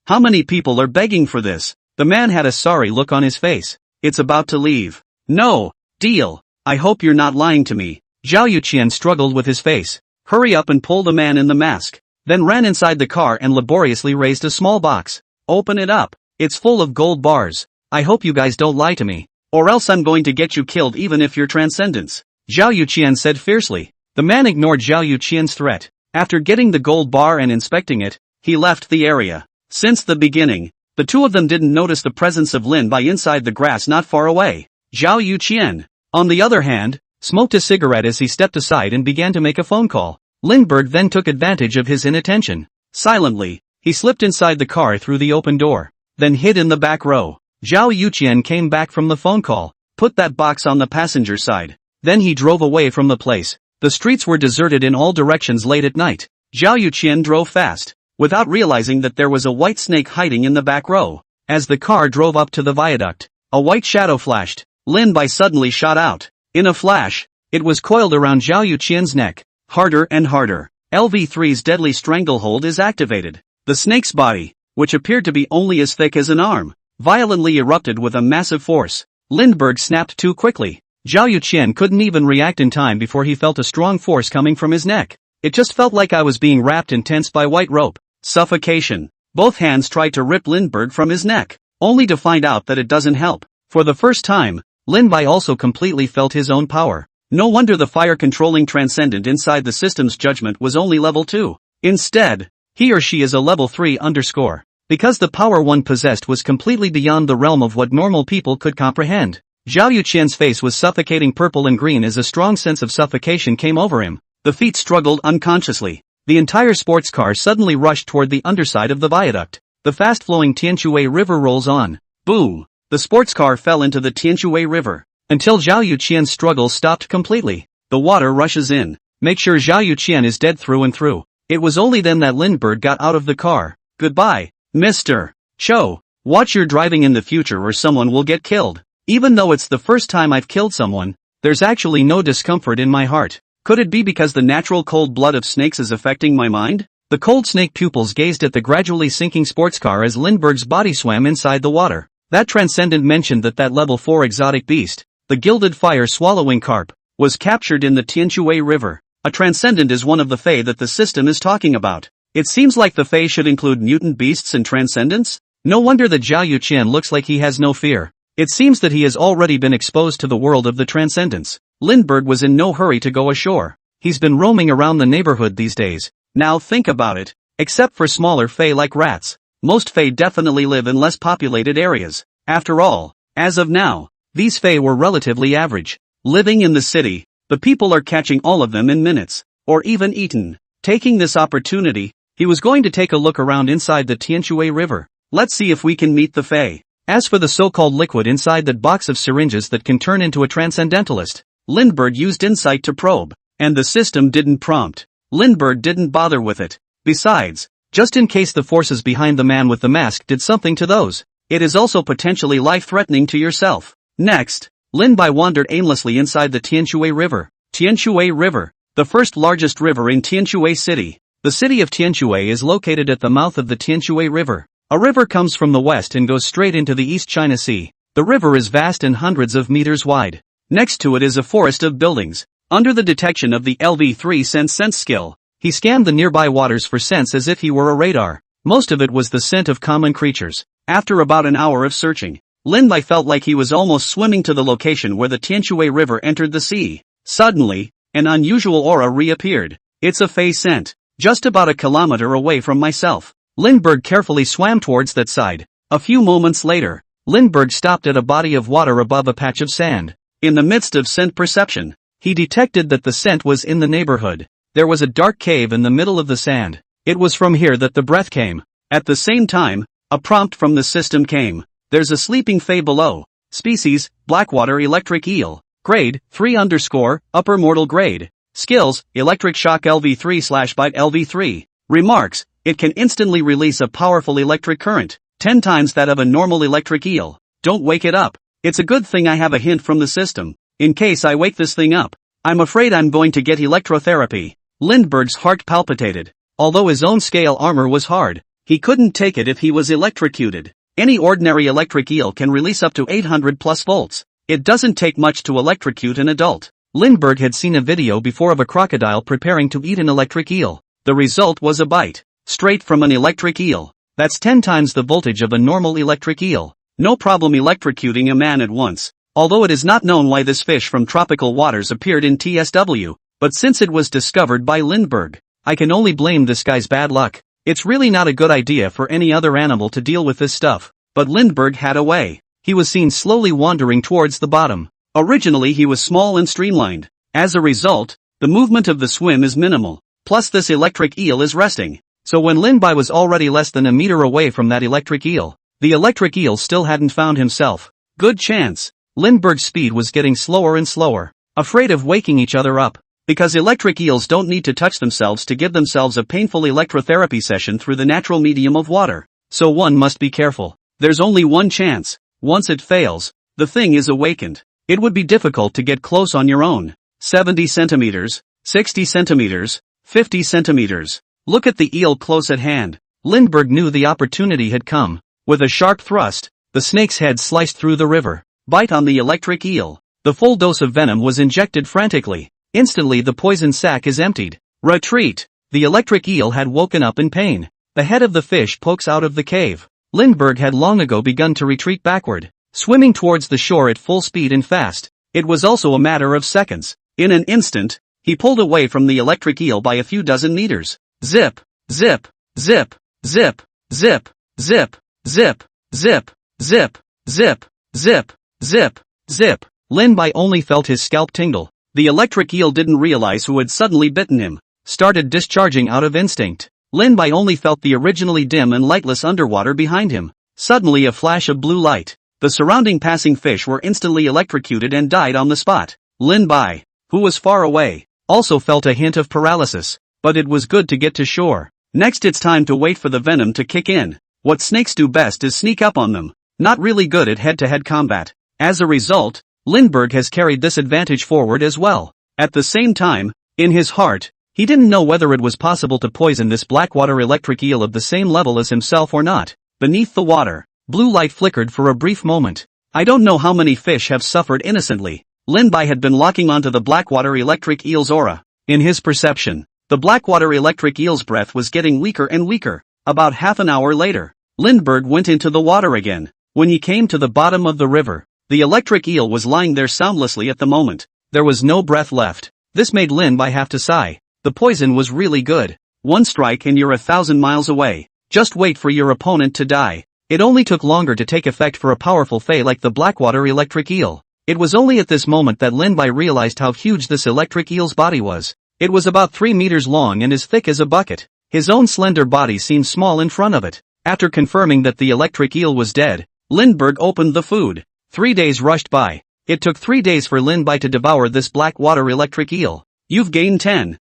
how many people are begging for this? The man had a sorry look on his face. It's about to leave. No, deal. I hope you're not lying to me. Zhao Yuqian struggled with his face. Hurry up and pull the man in the mask. Then ran inside the car and laboriously raised a small box. Open it up. It's full of gold bars. I hope you guys don't lie to me, or else I'm going to get you killed even if you're transcendents. Zhao Yuqian said fiercely. The man ignored Zhao Yuqian's threat. After getting the gold bar and inspecting it, he left the area. Since the beginning, the 2 of them didn't notice the presence of Lin Bai inside the grass not far away. Zhao Yuqian, on the other hand, smoked a cigarette as he stepped aside and began to make a phone call. Lindbergh then took advantage of his inattention. Silently, he slipped inside the car through the open door, then hid in the back row. Zhao Yuqian came back from the phone call, put that box on the passenger side. Then he drove away from the place. The streets were deserted in all directions late at night. Zhao Yuqian drove fast, without realizing that there was a white snake hiding in the back row. As the car drove up to the viaduct, a white shadow flashed. Lin Bai suddenly shot out. In a flash, it was coiled around Zhao Yuqian's neck. Harder and harder. LV3's deadly stranglehold is activated. The snake's body, which appeared to be only as thick as an arm, violently erupted with a massive force. Lindbergh snapped too quickly. Zhao Yuqian couldn't even react in time before he felt a strong force coming from his neck. It just felt like I was being wrapped in tense by white rope. Suffocation. Both hands tried to rip Lindbergh from his neck, only to find out that it doesn't help. For the first time, Lin-Bai also completely felt his own power. No wonder the fire-controlling transcendent inside the system's judgment was only level 2. Instead, he or she is a level 3_. Because the power one possessed was completely beyond the realm of what normal people could comprehend. Zhao Yuqian's face was suffocating purple and green as a strong sense of suffocation came over him. The feet struggled unconsciously. The entire sports car suddenly rushed toward the underside of the viaduct. The fast-flowing Tianshui River rolls on. Boom! The sports car fell into the Tianshui River. Until Zhao Yuqian's struggle stopped completely. The water rushes in. Make sure Zhao Yuqian is dead through and through. It was only then that Lindbergh got out of the car. Goodbye, Mr. Cho. Watch your driving in the future or someone will get killed. Even though it's the first time I've killed someone, there's actually no discomfort in my heart. Could it be because the natural cold blood of snakes is affecting my mind? The cold snake pupils gazed at the gradually sinking sports car as Lindbergh's body swam inside the water. That transcendent mentioned that level 4 exotic beast, the gilded fire-swallowing carp, was captured in the Tianshui River. A transcendent is one of the fae that the system is talking about. It seems like the fae should include mutant beasts and transcendents? No wonder that Zhao Yuqian looks like he has no fear. It seems that he has already been exposed to the world of the transcendents. Lindbergh was in no hurry to go ashore. He's been roaming around the neighborhood these days. Now think about it. Except for smaller fae like rats, most fae definitely live in less populated areas. After all, as of now, these fae were relatively average. Living in the city, the people are catching all of them in minutes, or even eaten. Taking this opportunity, he was going to take a look around inside the Tianshui River. Let's see if we can meet the fae. As for the so-called liquid inside that box of syringes that can turn into a transcendentalist, Lindbergh used insight to probe, and the system didn't prompt. Lindbergh didn't bother with it. Besides, just in case the forces behind the man with the mask did something to those, it is also potentially life-threatening to yourself. Next, Lin-Bai wandered aimlessly inside the Tianshui River. Tianshui River, the first largest river in Tianshui City. The city of Tianshui is located at the mouth of the Tianshui River. A river comes from the west and goes straight into the East China Sea. The river is vast and hundreds of meters wide. Next to it is a forest of buildings. Under the detection of the LV3 sense skill, he scanned the nearby waters for scents as if he were a radar. Most of it was the scent of common creatures. After about an hour of searching, Lin-Bai felt like he was almost swimming to the location where the Tianshui River entered the sea. Suddenly, an unusual aura reappeared. It's a fae scent. Just about a kilometer away from myself. Lindbergh carefully swam towards that side. A few moments later, Lindbergh stopped at a body of water above a patch of sand. In the midst of scent perception, he detected that the scent was in the neighborhood. There was a dark cave in the middle of the sand. It was from here that the breath came. At the same time, a prompt from the system came. There's a sleeping fae below. Species, Blackwater Electric Eel. Grade, 3_, upper mortal grade. Skills, Electric Shock LV3/Bite LV3. Remarks, it can instantly release a powerful electric current, 10 times that of a normal electric eel. Don't wake it up. It's a good thing I have a hint from the system. In case I wake this thing up, I'm afraid I'm going to get electrotherapy. Lindbergh's heart palpitated. Although his own scale armor was hard, he couldn't take it if he was electrocuted. Any ordinary electric eel can release up to 800+ volts. It doesn't take much to electrocute an adult. Lindbergh had seen a video before of a crocodile preparing to eat an electric eel. The result was a bite, straight from an electric eel. That's 10 times the voltage of a normal electric eel. No problem electrocuting a man at once. Although it is not known why this fish from tropical waters appeared in TSW, but since it was discovered by Lindbergh, I can only blame this guy's bad luck. It's really not a good idea for any other animal to deal with this stuff, but Lindbergh had a way. He was seen slowly wandering towards the bottom. Originally he was small and streamlined. As a result, the movement of the swim is minimal. Plus this electric eel is resting. So when Lin-Bai was already less than a meter away from that electric eel, the electric eel still hadn't found himself. Good chance. Lindbergh's speed was getting slower and slower. Afraid of waking each other up. Because electric eels don't need to touch themselves to give themselves a painful electrotherapy session through the natural medium of water. So one must be careful. There's only one chance. Once it fails, the thing is awakened. It would be difficult to get close on your own. 70 centimeters, 60 centimeters, 50 centimeters. Look at the eel close at hand. Lindbergh knew the opportunity had come. With a sharp thrust, the snake's head sliced through the river. Bite on the electric eel. The full dose of venom was injected frantically. Instantly the poison sac is emptied. Retreat! The electric eel had woken up in pain. The head of the fish pokes out of the cave. Lindbergh had long ago begun to retreat backward, swimming towards the shore at full speed and fast. It was also a matter of seconds. In an instant, he pulled away from the electric eel by a few dozen meters. Zip, zip, zip, zip, zip, zip, zip, zip, zip, zip, zip, zip, zip. Lin-Bai only felt his scalp tingle. The electric eel didn't realize who had suddenly bitten him. Started discharging out of instinct. Lin-Bai only felt the originally dim and lightless underwater behind him. Suddenly a flash of blue light. The surrounding passing fish were instantly electrocuted and died on the spot. Lin-Bai, who was far away, also felt a hint of paralysis. But it was good to get to shore. Next it's time to wait for the venom to kick in. What snakes do best is sneak up on them. Not really good at head-to-head combat. As a result, Lindbergh has carried this advantage forward as well. At the same time, in his heart, he didn't know whether it was possible to poison this blackwater electric eel of the same level as himself or not. Beneath the water, blue light flickered for a brief moment. I don't know how many fish have suffered innocently. Lin-Bai had been locking onto the blackwater electric eel's aura. In his perception, the blackwater electric eel's breath was getting weaker and weaker. About half an hour later, Lindbergh went into the water again. When he came to the bottom of the river, the electric eel was lying there soundlessly at the moment. There was no breath left. This made Lin-Bai have to sigh. The poison was really good. One strike and you're 1,000 miles away. Just wait for your opponent to die. It only took longer to take effect for a powerful fae like the blackwater electric eel. It was only at this moment that Lin-Bai realized how huge this electric eel's body was. It was about 3 meters long and as thick as a bucket. His own slender body seemed small in front of it. After confirming that the electric eel was dead, Lindbergh opened the food. 3 days rushed by. It took 3 days for Lin-Bai to devour this blackwater electric eel. You've gained 10,000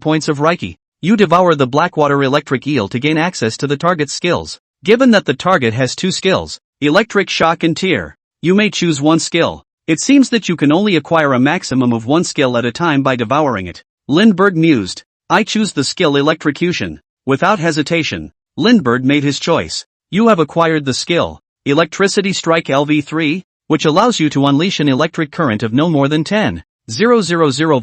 points of Reiki. You devour the blackwater electric eel to gain access to the target's skills. Given that the target has 2 skills, electric shock and tear, you may choose one skill. It seems that you can only acquire a maximum of one skill at a time by devouring it. Lindbergh mused. I choose the skill electrocution. Without hesitation, Lindbergh made his choice. You have acquired the skill Electricity Strike LV3, which allows you to unleash an electric current of no more than 10,000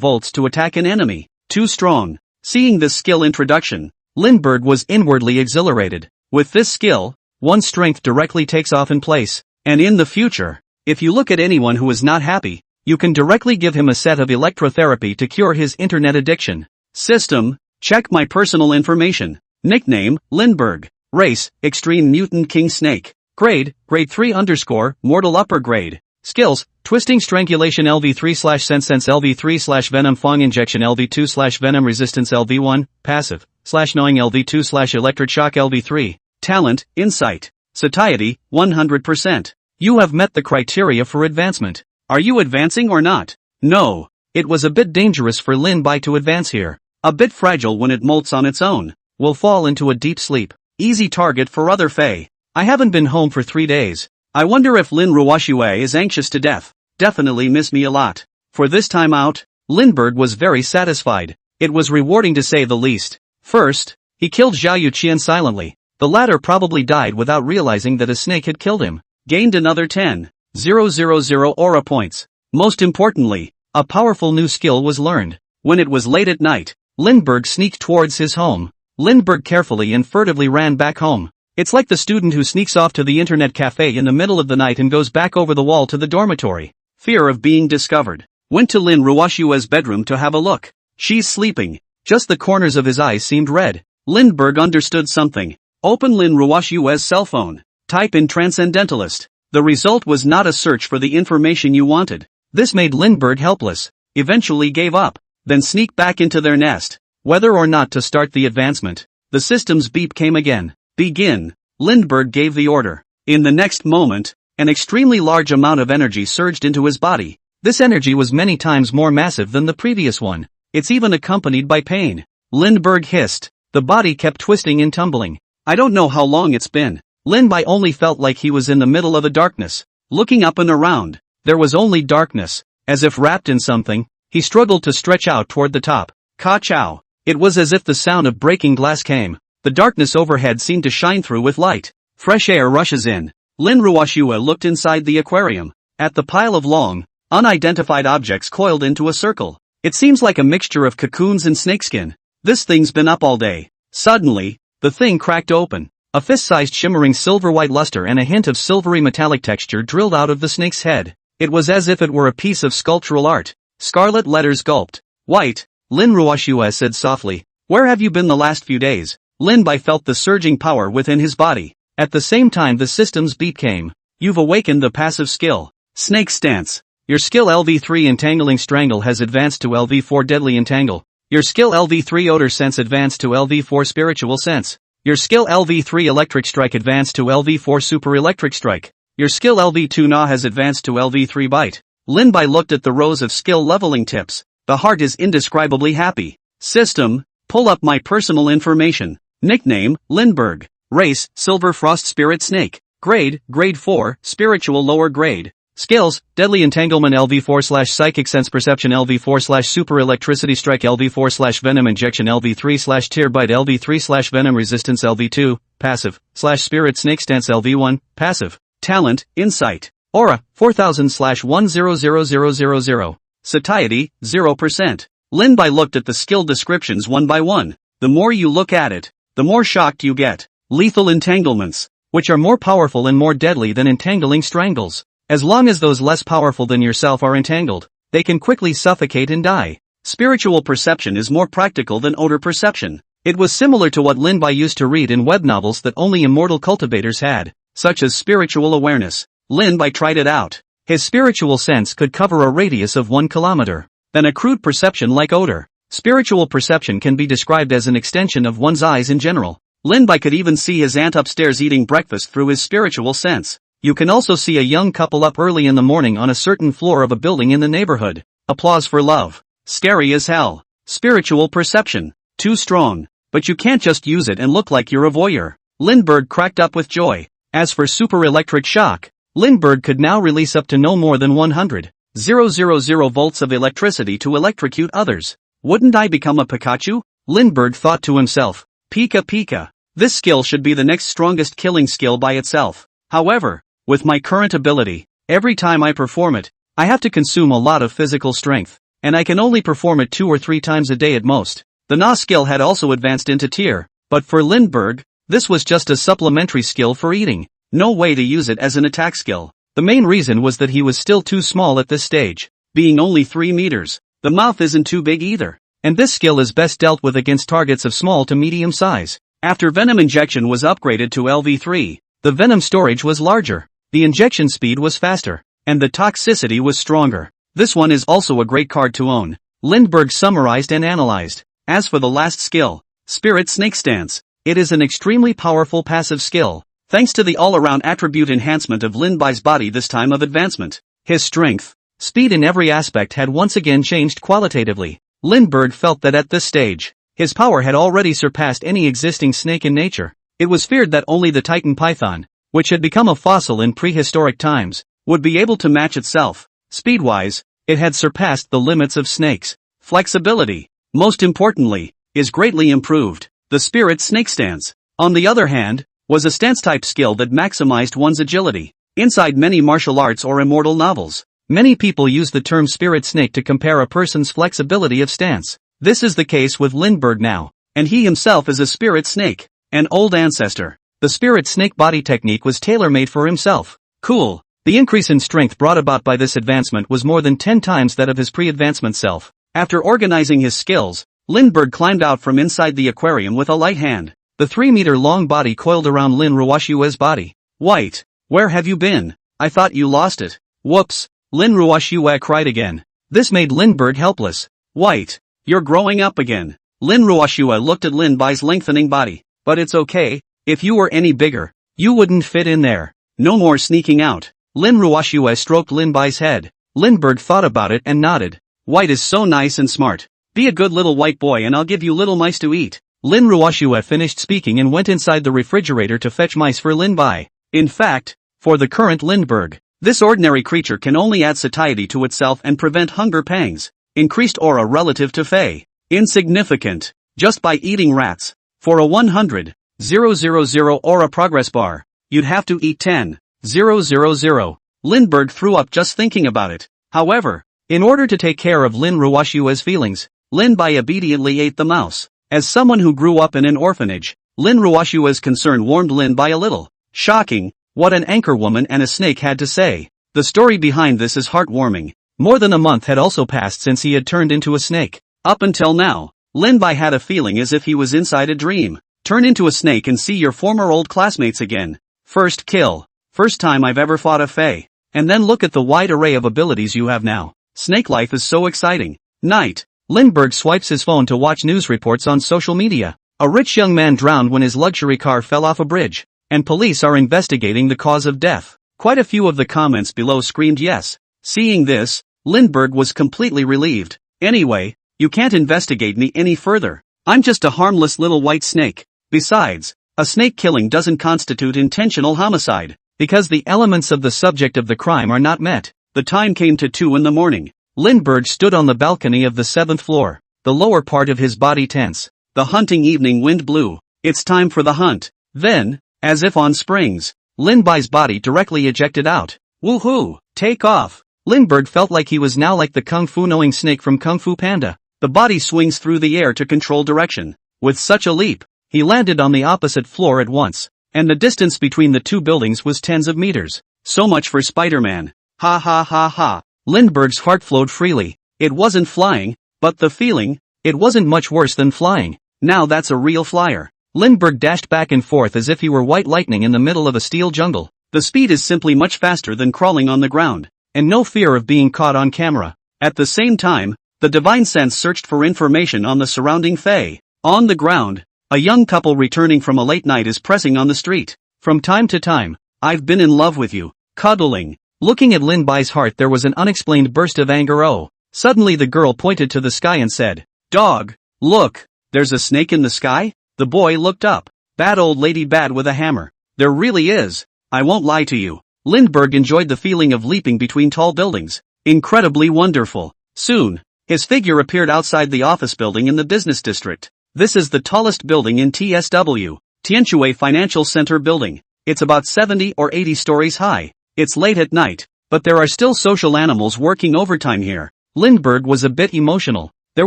volts to attack an enemy. Too strong. Seeing this skill introduction, Lindbergh was inwardly exhilarated. With this skill, one's strength directly takes off in place, and in the future, if you look at anyone who is not happy, you can directly give him a set of electrotherapy to cure his internet addiction. System, check my personal information. Nickname, Lindbergh. Race, Extreme Mutant King Snake. Grade, Grade 3_ Mortal Upper Grade. Skills, Twisting Strangulation LV3/Sense LV3/Venom Fong Injection LV2/Venom Resistance LV1, Passive, /Gnawing LV2/Electric Shock LV3. Talent, Insight. Satiety, 100%. You have met the criteria for advancement. Are you advancing or not? No. It was a bit dangerous for Lin-Bai to advance here. A bit fragile when it molts on its own. Will fall into a deep sleep. Easy target for other fae. I haven't been home for 3 days. I wonder if Lin Ruoxue is anxious to death. Definitely miss me a lot. For this time out, Lindbergh was very satisfied. It was rewarding to say the least. First, he killed Zhao Yuqian silently. The latter probably died without realizing that a snake had killed him. Gained another 10,000 aura points. Most importantly, a powerful new skill was learned. When it was late at night, Lindbergh sneaked towards his home. Lindbergh carefully and furtively ran back home. It's like the student who sneaks off to the internet cafe in the middle of the night and goes back over the wall to the dormitory. Fear of being discovered. Went to Lin Ruoxue's bedroom to have a look. She's sleeping. Just the corners of his eyes seemed red. Lindbergh understood something. Open Lin Ruoxue's cell phone. Type in Transcendentalist. The result was not a search for the information you wanted. This made Lindbergh helpless. Eventually gave up. Then sneak back into their nest. Whether or not to start the advancement. The system's beep came again. Begin. Lindbergh gave the order. In the next moment, an extremely large amount of energy surged into his body. This energy was many times more massive than the previous one. It's even accompanied by pain. Lindbergh hissed. The body kept twisting and tumbling. I don't know how long it's been. Lin-Bai only felt like he was in the middle of a darkness. Looking up and around, there was only darkness. As if wrapped in something, he struggled to stretch out toward the top. Ka chow. It was as if the sound of breaking glass came. The darkness overhead seemed to shine through with light. Fresh air rushes in. Lin Ruoxue looked inside the aquarium. At the pile of long, unidentified objects coiled into a circle. It seems like a mixture of cocoons and snakeskin. This thing's been up all day. Suddenly, the thing cracked open. A fist-sized shimmering silver-white luster and a hint of silvery metallic texture drilled out of the snake's head. It was as if it were a piece of sculptural art. Scarlet letters gulped. White, Lin Ruoxue said softly. Where have you been the last few days? Lin Bai felt the surging power within his body. At the same time the system's beat came. You've awakened the passive skill. Snake Stance. Your skill LV3 Entangling Strangle has advanced to LV4 Deadly Entangle. Your skill LV3 Odor Sense advanced to LV4 Spiritual Sense. Your skill LV3 Electric Strike advanced to LV4 Super Electric Strike. Your skill LV2 Na has advanced to LV3 Bite. Lin Bai looked at the rows of skill leveling tips. The heart is indescribably happy. System, pull up my personal information. Nickname, Lindbergh. Race, Silver Frost Spirit Snake. Grade, Grade 4, Spiritual Lower Grade. Skills, Deadly Entanglement LV4/Psychic Sense Perception LV4/Super Electricity Strike LV4/Venom Injection LV3/Tear Bite LV3/Venom Resistance LV2, Passive, /Spirit Snake Stance LV1, Passive. Talent, Insight. Aura, 4000/100000. Satiety, 0%. Lin Bai looked at the skill descriptions one by one. The more you look at it, the more shocked you get. Lethal entanglements, which are more powerful and more deadly than entangling strangles. As long as those less powerful than yourself are entangled, they can quickly suffocate and die. Spiritual perception is more practical than odor perception. It was similar to what Lin Bai used to read in web novels that only immortal cultivators had, such as spiritual awareness. Lin Bai tried it out. His spiritual sense could cover a radius of 1 kilometer. Then a crude perception like odor. Spiritual perception can be described as an extension of one's eyes in general. Lin Bai could even see his aunt upstairs eating breakfast through his spiritual sense. You can also see a young couple up early in the morning on a certain floor of a building in the neighborhood. Applause for love. Scary as hell. Spiritual perception. Too strong. But you can't just use it and look like you're a voyeur. Lindbergh cracked up with joy. As for super electric shock, Lindbergh could now release up to no more than 100,000 volts of electricity to electrocute others. Wouldn't I become a Pikachu? Lindbergh thought to himself. Pika Pika. This skill should be the next strongest killing skill by itself. However, with my current ability, every time I perform it, I have to consume a lot of physical strength, and I can only perform it 2 or 3 times a day at most. The Na skill had also advanced into tier, but for Lindbergh, this was just a supplementary skill for eating. No way to use it as an attack skill. The main reason was that he was still too small at this stage, being only 3 meters. The mouth isn't too big either, and this skill is best dealt with against targets of small to medium size. After Venom Injection was upgraded to LV3, the Venom storage was larger. The injection speed was faster, and the toxicity was stronger. This one is also a great card to own. Lindbergh summarized and analyzed. As for the last skill, Spirit Snake Stance, it is an extremely powerful passive skill, thanks to the all-around attribute enhancement of Lin Bai's body this time of advancement. His strength, speed in every aspect had once again changed qualitatively. Lindbergh felt that at this stage, his power had already surpassed any existing snake in nature. It was feared that only the Titan python, which had become a fossil in prehistoric times, would be able to match itself. Speed-wise, it had surpassed the limits of snakes. Flexibility, most importantly, is greatly improved. The Spirit Snake Stance, on the other hand, was a stance-type skill that maximized one's agility. Inside many martial arts or immortal novels, many people use the term Spirit Snake to compare a person's flexibility of stance. This is the case with Lindbergh now, and he himself is a Spirit Snake, an old ancestor. The Spirit Snake body technique was tailor-made for himself. Cool. The increase in strength brought about by this advancement was more than 10 times that of his pre-advancement self. After organizing his skills, Lindbergh climbed out from inside the aquarium with a light hand. The 3-meter-long body coiled around Lin Ruoxue's body. White, where have you been? I thought you lost it. Whoops, Lin Ruoxue cried again. This made Lindbergh helpless. White, you're growing up again. Lin Ruoxue looked at Lin Bai's lengthening body. But it's okay. If you were any bigger, you wouldn't fit in there. No more sneaking out. Lin Ruoxue stroked Lin Bai's head. Lindbergh thought about it and nodded. White is so nice and smart. Be a good little white boy and I'll give you little mice to eat. Lin Ruoxue finished speaking and went inside the refrigerator to fetch mice for Lin Bai. In fact, for the current Lindbergh, this ordinary creature can only add satiety to itself and prevent hunger pangs. Increased aura relative to Fei. Insignificant. Just by eating rats. For a 100,000 aura progress bar, you'd have to eat 10,000. Lindbergh threw up just thinking about it. However, in order to take care of Lin Ruoshua's feelings, Lin Bai obediently ate the mouse. As someone who grew up in an orphanage, Lin Ruoshua's concern warmed Lin Bai a little. Shocking, what an anchorwoman and a snake had to say. The story behind this is heartwarming. More than a month had also passed since he had turned into a snake. Up until now, Lin Bai had a feeling as if he was inside a dream. Turn into a snake and see your former old classmates again. First kill. First time I've ever fought a fae. And then look at the wide array of abilities you have now. Snake life is so exciting. Night. Lindbergh swipes his phone to watch news reports on social media. A rich young man drowned when his luxury car fell off a bridge. And police are investigating the cause of death. Quite a few of the comments below screamed yes. Seeing this, Lindbergh was completely relieved. Anyway, you can't investigate me any further. I'm just a harmless little white snake. Besides, a snake killing doesn't constitute intentional homicide, because the elements of the subject of the crime are not met. The time came to 2 a.m. Lindbergh stood on the balcony of the 7th floor, the lower part of his body tense. The hunting evening wind blew. It's time for the hunt. Then, as if on springs, Lin Bai's body directly ejected out. Woohoo! Take off! Lindbergh felt like he was now like the kung fu knowing snake from Kung Fu Panda. The body swings through the air to control direction. With such a leap, he landed on the opposite floor at once, and the distance between the two buildings was tens of meters. So much for Spider-Man. Ha ha ha ha. Lindbergh's heart flowed freely. It wasn't flying, but the feeling, it wasn't much worse than flying. Now that's a real flyer. Lindbergh dashed back and forth as if he were white lightning in the middle of a steel jungle. The speed is simply much faster than crawling on the ground, and no fear of being caught on camera. At the same time, the divine sense searched for information on the surrounding fae. On the ground, a young couple returning from a late night is pressing on the street. From time to time, I've been in love with you. Cuddling. Looking at Lin Bai's heart, there was an unexplained burst of anger. Oh. Suddenly the girl pointed to the sky and said, "Dog, look, there's a snake in the sky?" The boy looked up. Bad old lady bad with a hammer. There really is. I won't lie to you. Lindbergh enjoyed the feeling of leaping between tall buildings. Incredibly wonderful. Soon, his figure appeared outside the office building in the business district. This is the tallest building in TSW, Tianshui Financial Center building. It's about 70 or 80 stories high. It's late at night, but there are still social animals working overtime here. Lindbergh was a bit emotional. There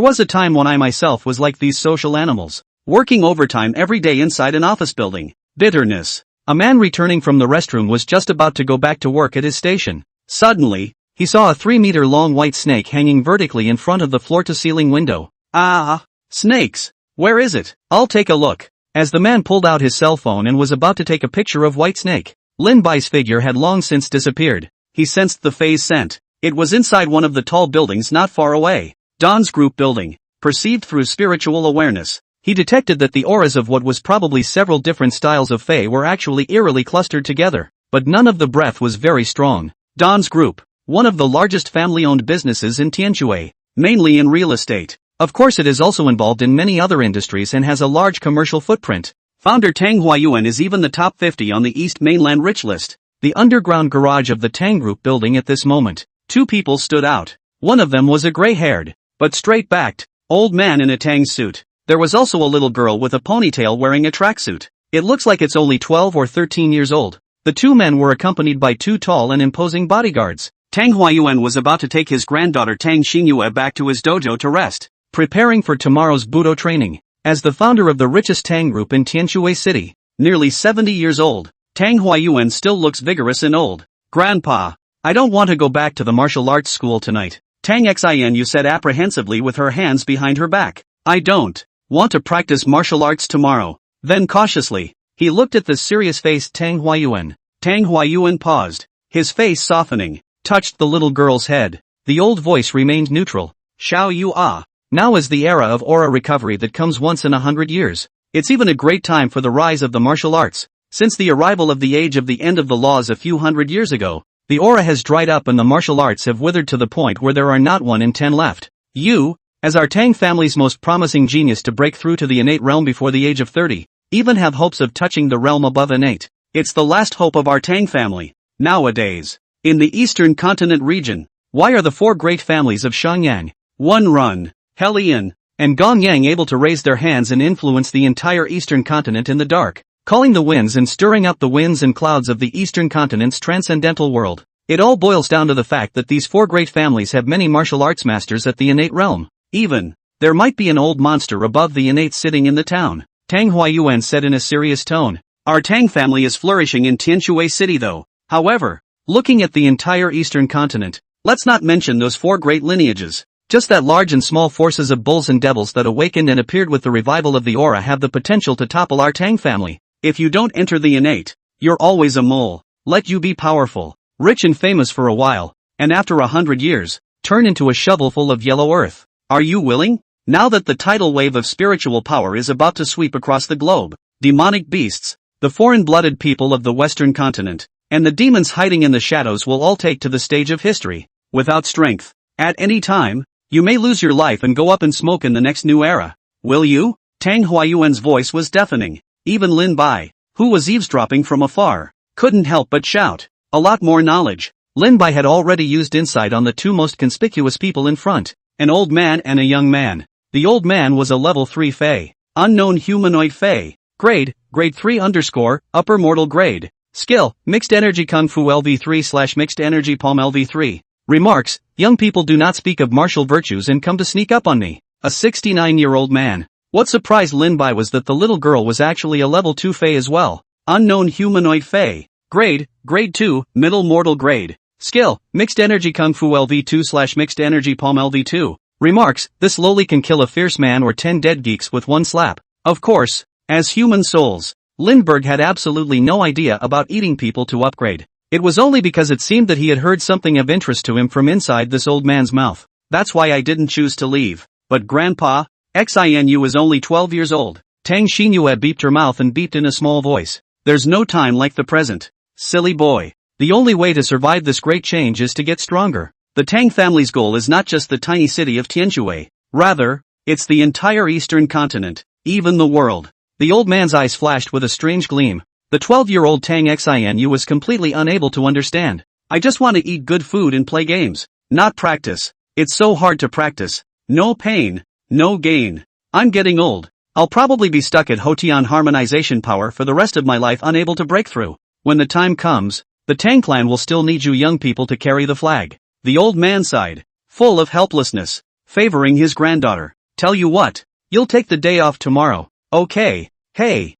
was a time when I myself was like these social animals, working overtime every day inside an office building. Bitterness. A man returning from the restroom was just about to go back to work at his station. Suddenly, he saw a 3-meter-long white snake hanging vertically in front of the floor-to-ceiling window. Ah, snakes! Where is it? I'll take a look. As the man pulled out his cell phone and was about to take a picture of white snake, Lin Bai's figure had long since disappeared. He sensed the fae's scent. It was inside one of the tall buildings not far away. Don's group building. Perceived through spiritual awareness, he detected that the auras of what was probably several different styles of fae were actually eerily clustered together, but none of the breath was very strong. Don's group, one of the largest family-owned businesses in Tianshui, mainly in real estate. Of course it is also involved in many other industries and has a large commercial footprint. Founder Tang Huayuan is even the top 50 on the East Mainland rich list. The underground garage of the Tang Group building at this moment. Two people stood out. One of them was a gray-haired, but straight-backed, old man in a Tang suit. There was also a little girl with a ponytail wearing a tracksuit. It looks like it's only 12 or 13 years old. The two men were accompanied by two tall and imposing bodyguards. Tang Huayuan was about to take his granddaughter Tang Xingyue back to his dojo to rest, preparing for tomorrow's Budo training. As the founder of the richest Tang Group in Tianshui City, nearly 70 years old, Tang Huayuan still looks vigorous and old. Grandpa, I don't want to go back to the martial arts school tonight. Tang Xinyu said apprehensively with her hands behind her back. I don't want to practice martial arts tomorrow. Then cautiously, he looked at the serious-faced Tang Huayuan. Tang Huayuan paused, his face softening, touched the little girl's head. The old voice remained neutral. Xiao Yu Ah. Now is the era of aura recovery that comes once in 100 years. It's even a great time for the rise of the martial arts. Since the arrival of the age of the end of the laws a few hundred years ago, the aura has dried up and the martial arts have withered to the point where there are not 1 in 10 left. You, as our Tang family's most promising genius to break through to the innate realm before the age of 30, even have hopes of touching the realm above innate. It's the last hope of our Tang family. Nowadays, in the eastern continent region, why are the 4 great families of Shenyang, One Run, Helian, and Gong Yang able to raise their hands and influence the entire eastern continent in the dark, calling the winds and stirring up the winds and clouds of the eastern continent's transcendental world. It all boils down to the fact that these four great families have many martial arts masters at the innate realm. Even, there might be an old monster above the innate sitting in the town, Tang Huayuan said in a serious tone. Our Tang family is flourishing in Tianshui City though. However, looking at the entire eastern continent, let's not mention those four great lineages. Just that large and small forces of bulls and devils that awakened and appeared with the revival of the aura have the potential to topple our Tang family. If you don't enter the innate, you're always a mole. Let you be powerful, rich and famous for a while, and after 100 years, turn into a shovelful of yellow earth. Are you willing? Now that the tidal wave of spiritual power is about to sweep across the globe, demonic beasts, the foreign-blooded people of the western continent, and the demons hiding in the shadows will all take to the stage of history. Without strength, at any time, you may lose your life and go up in smoke in the next new era. Will you? Tang Huayuan's voice was deafening. Even Lin Bai, who was eavesdropping from afar, couldn't help but shout. A lot more knowledge. Lin Bai had already used insight on the two most conspicuous people in front, an old man and a young man. The old man was a level 3 Fey, unknown humanoid Fey, grade 3 _ upper mortal grade, skill, mixed energy kung fu LV3 / mixed energy palm LV3. Remarks, young people do not speak of martial virtues and come to sneak up on me. A 69-year-old man. What surprised Lin Bai was that the little girl was actually a level 2 Fey as well, unknown humanoid Fey, grade 2, middle mortal grade, skill, mixed energy kung fu LV2 / mixed energy palm LV2. Remarks, this lowly can kill a fierce man or 10 dead geeks with one slap. Of course, as human souls, Lindbergh had absolutely no idea about eating people to upgrade. It was only because it seemed that he had heard something of interest to him from inside this old man's mouth. That's why I didn't choose to leave. But Grandpa, Xinu is only 12 years old. Tang Xinyue beeped her mouth and beeped in a small voice. There's no time like the present. Silly boy. The only way to survive this great change is to get stronger. The Tang family's goal is not just the tiny city of Tianshui. Rather, it's the entire eastern continent, even the world. The old man's eyes flashed with a strange gleam. The 12-year-old Tang Xinu was completely unable to understand. I just want to eat good food and play games, not practice. It's so hard to practice. No pain, no gain. I'm getting old. I'll probably be stuck at Hotian harmonization power for the rest of my life, unable to break through. When the time comes, the Tang clan will still need you young people to carry the flag. The old man sighed, full of helplessness, favoring his granddaughter. Tell you what, you'll take the day off tomorrow. Okay, hey,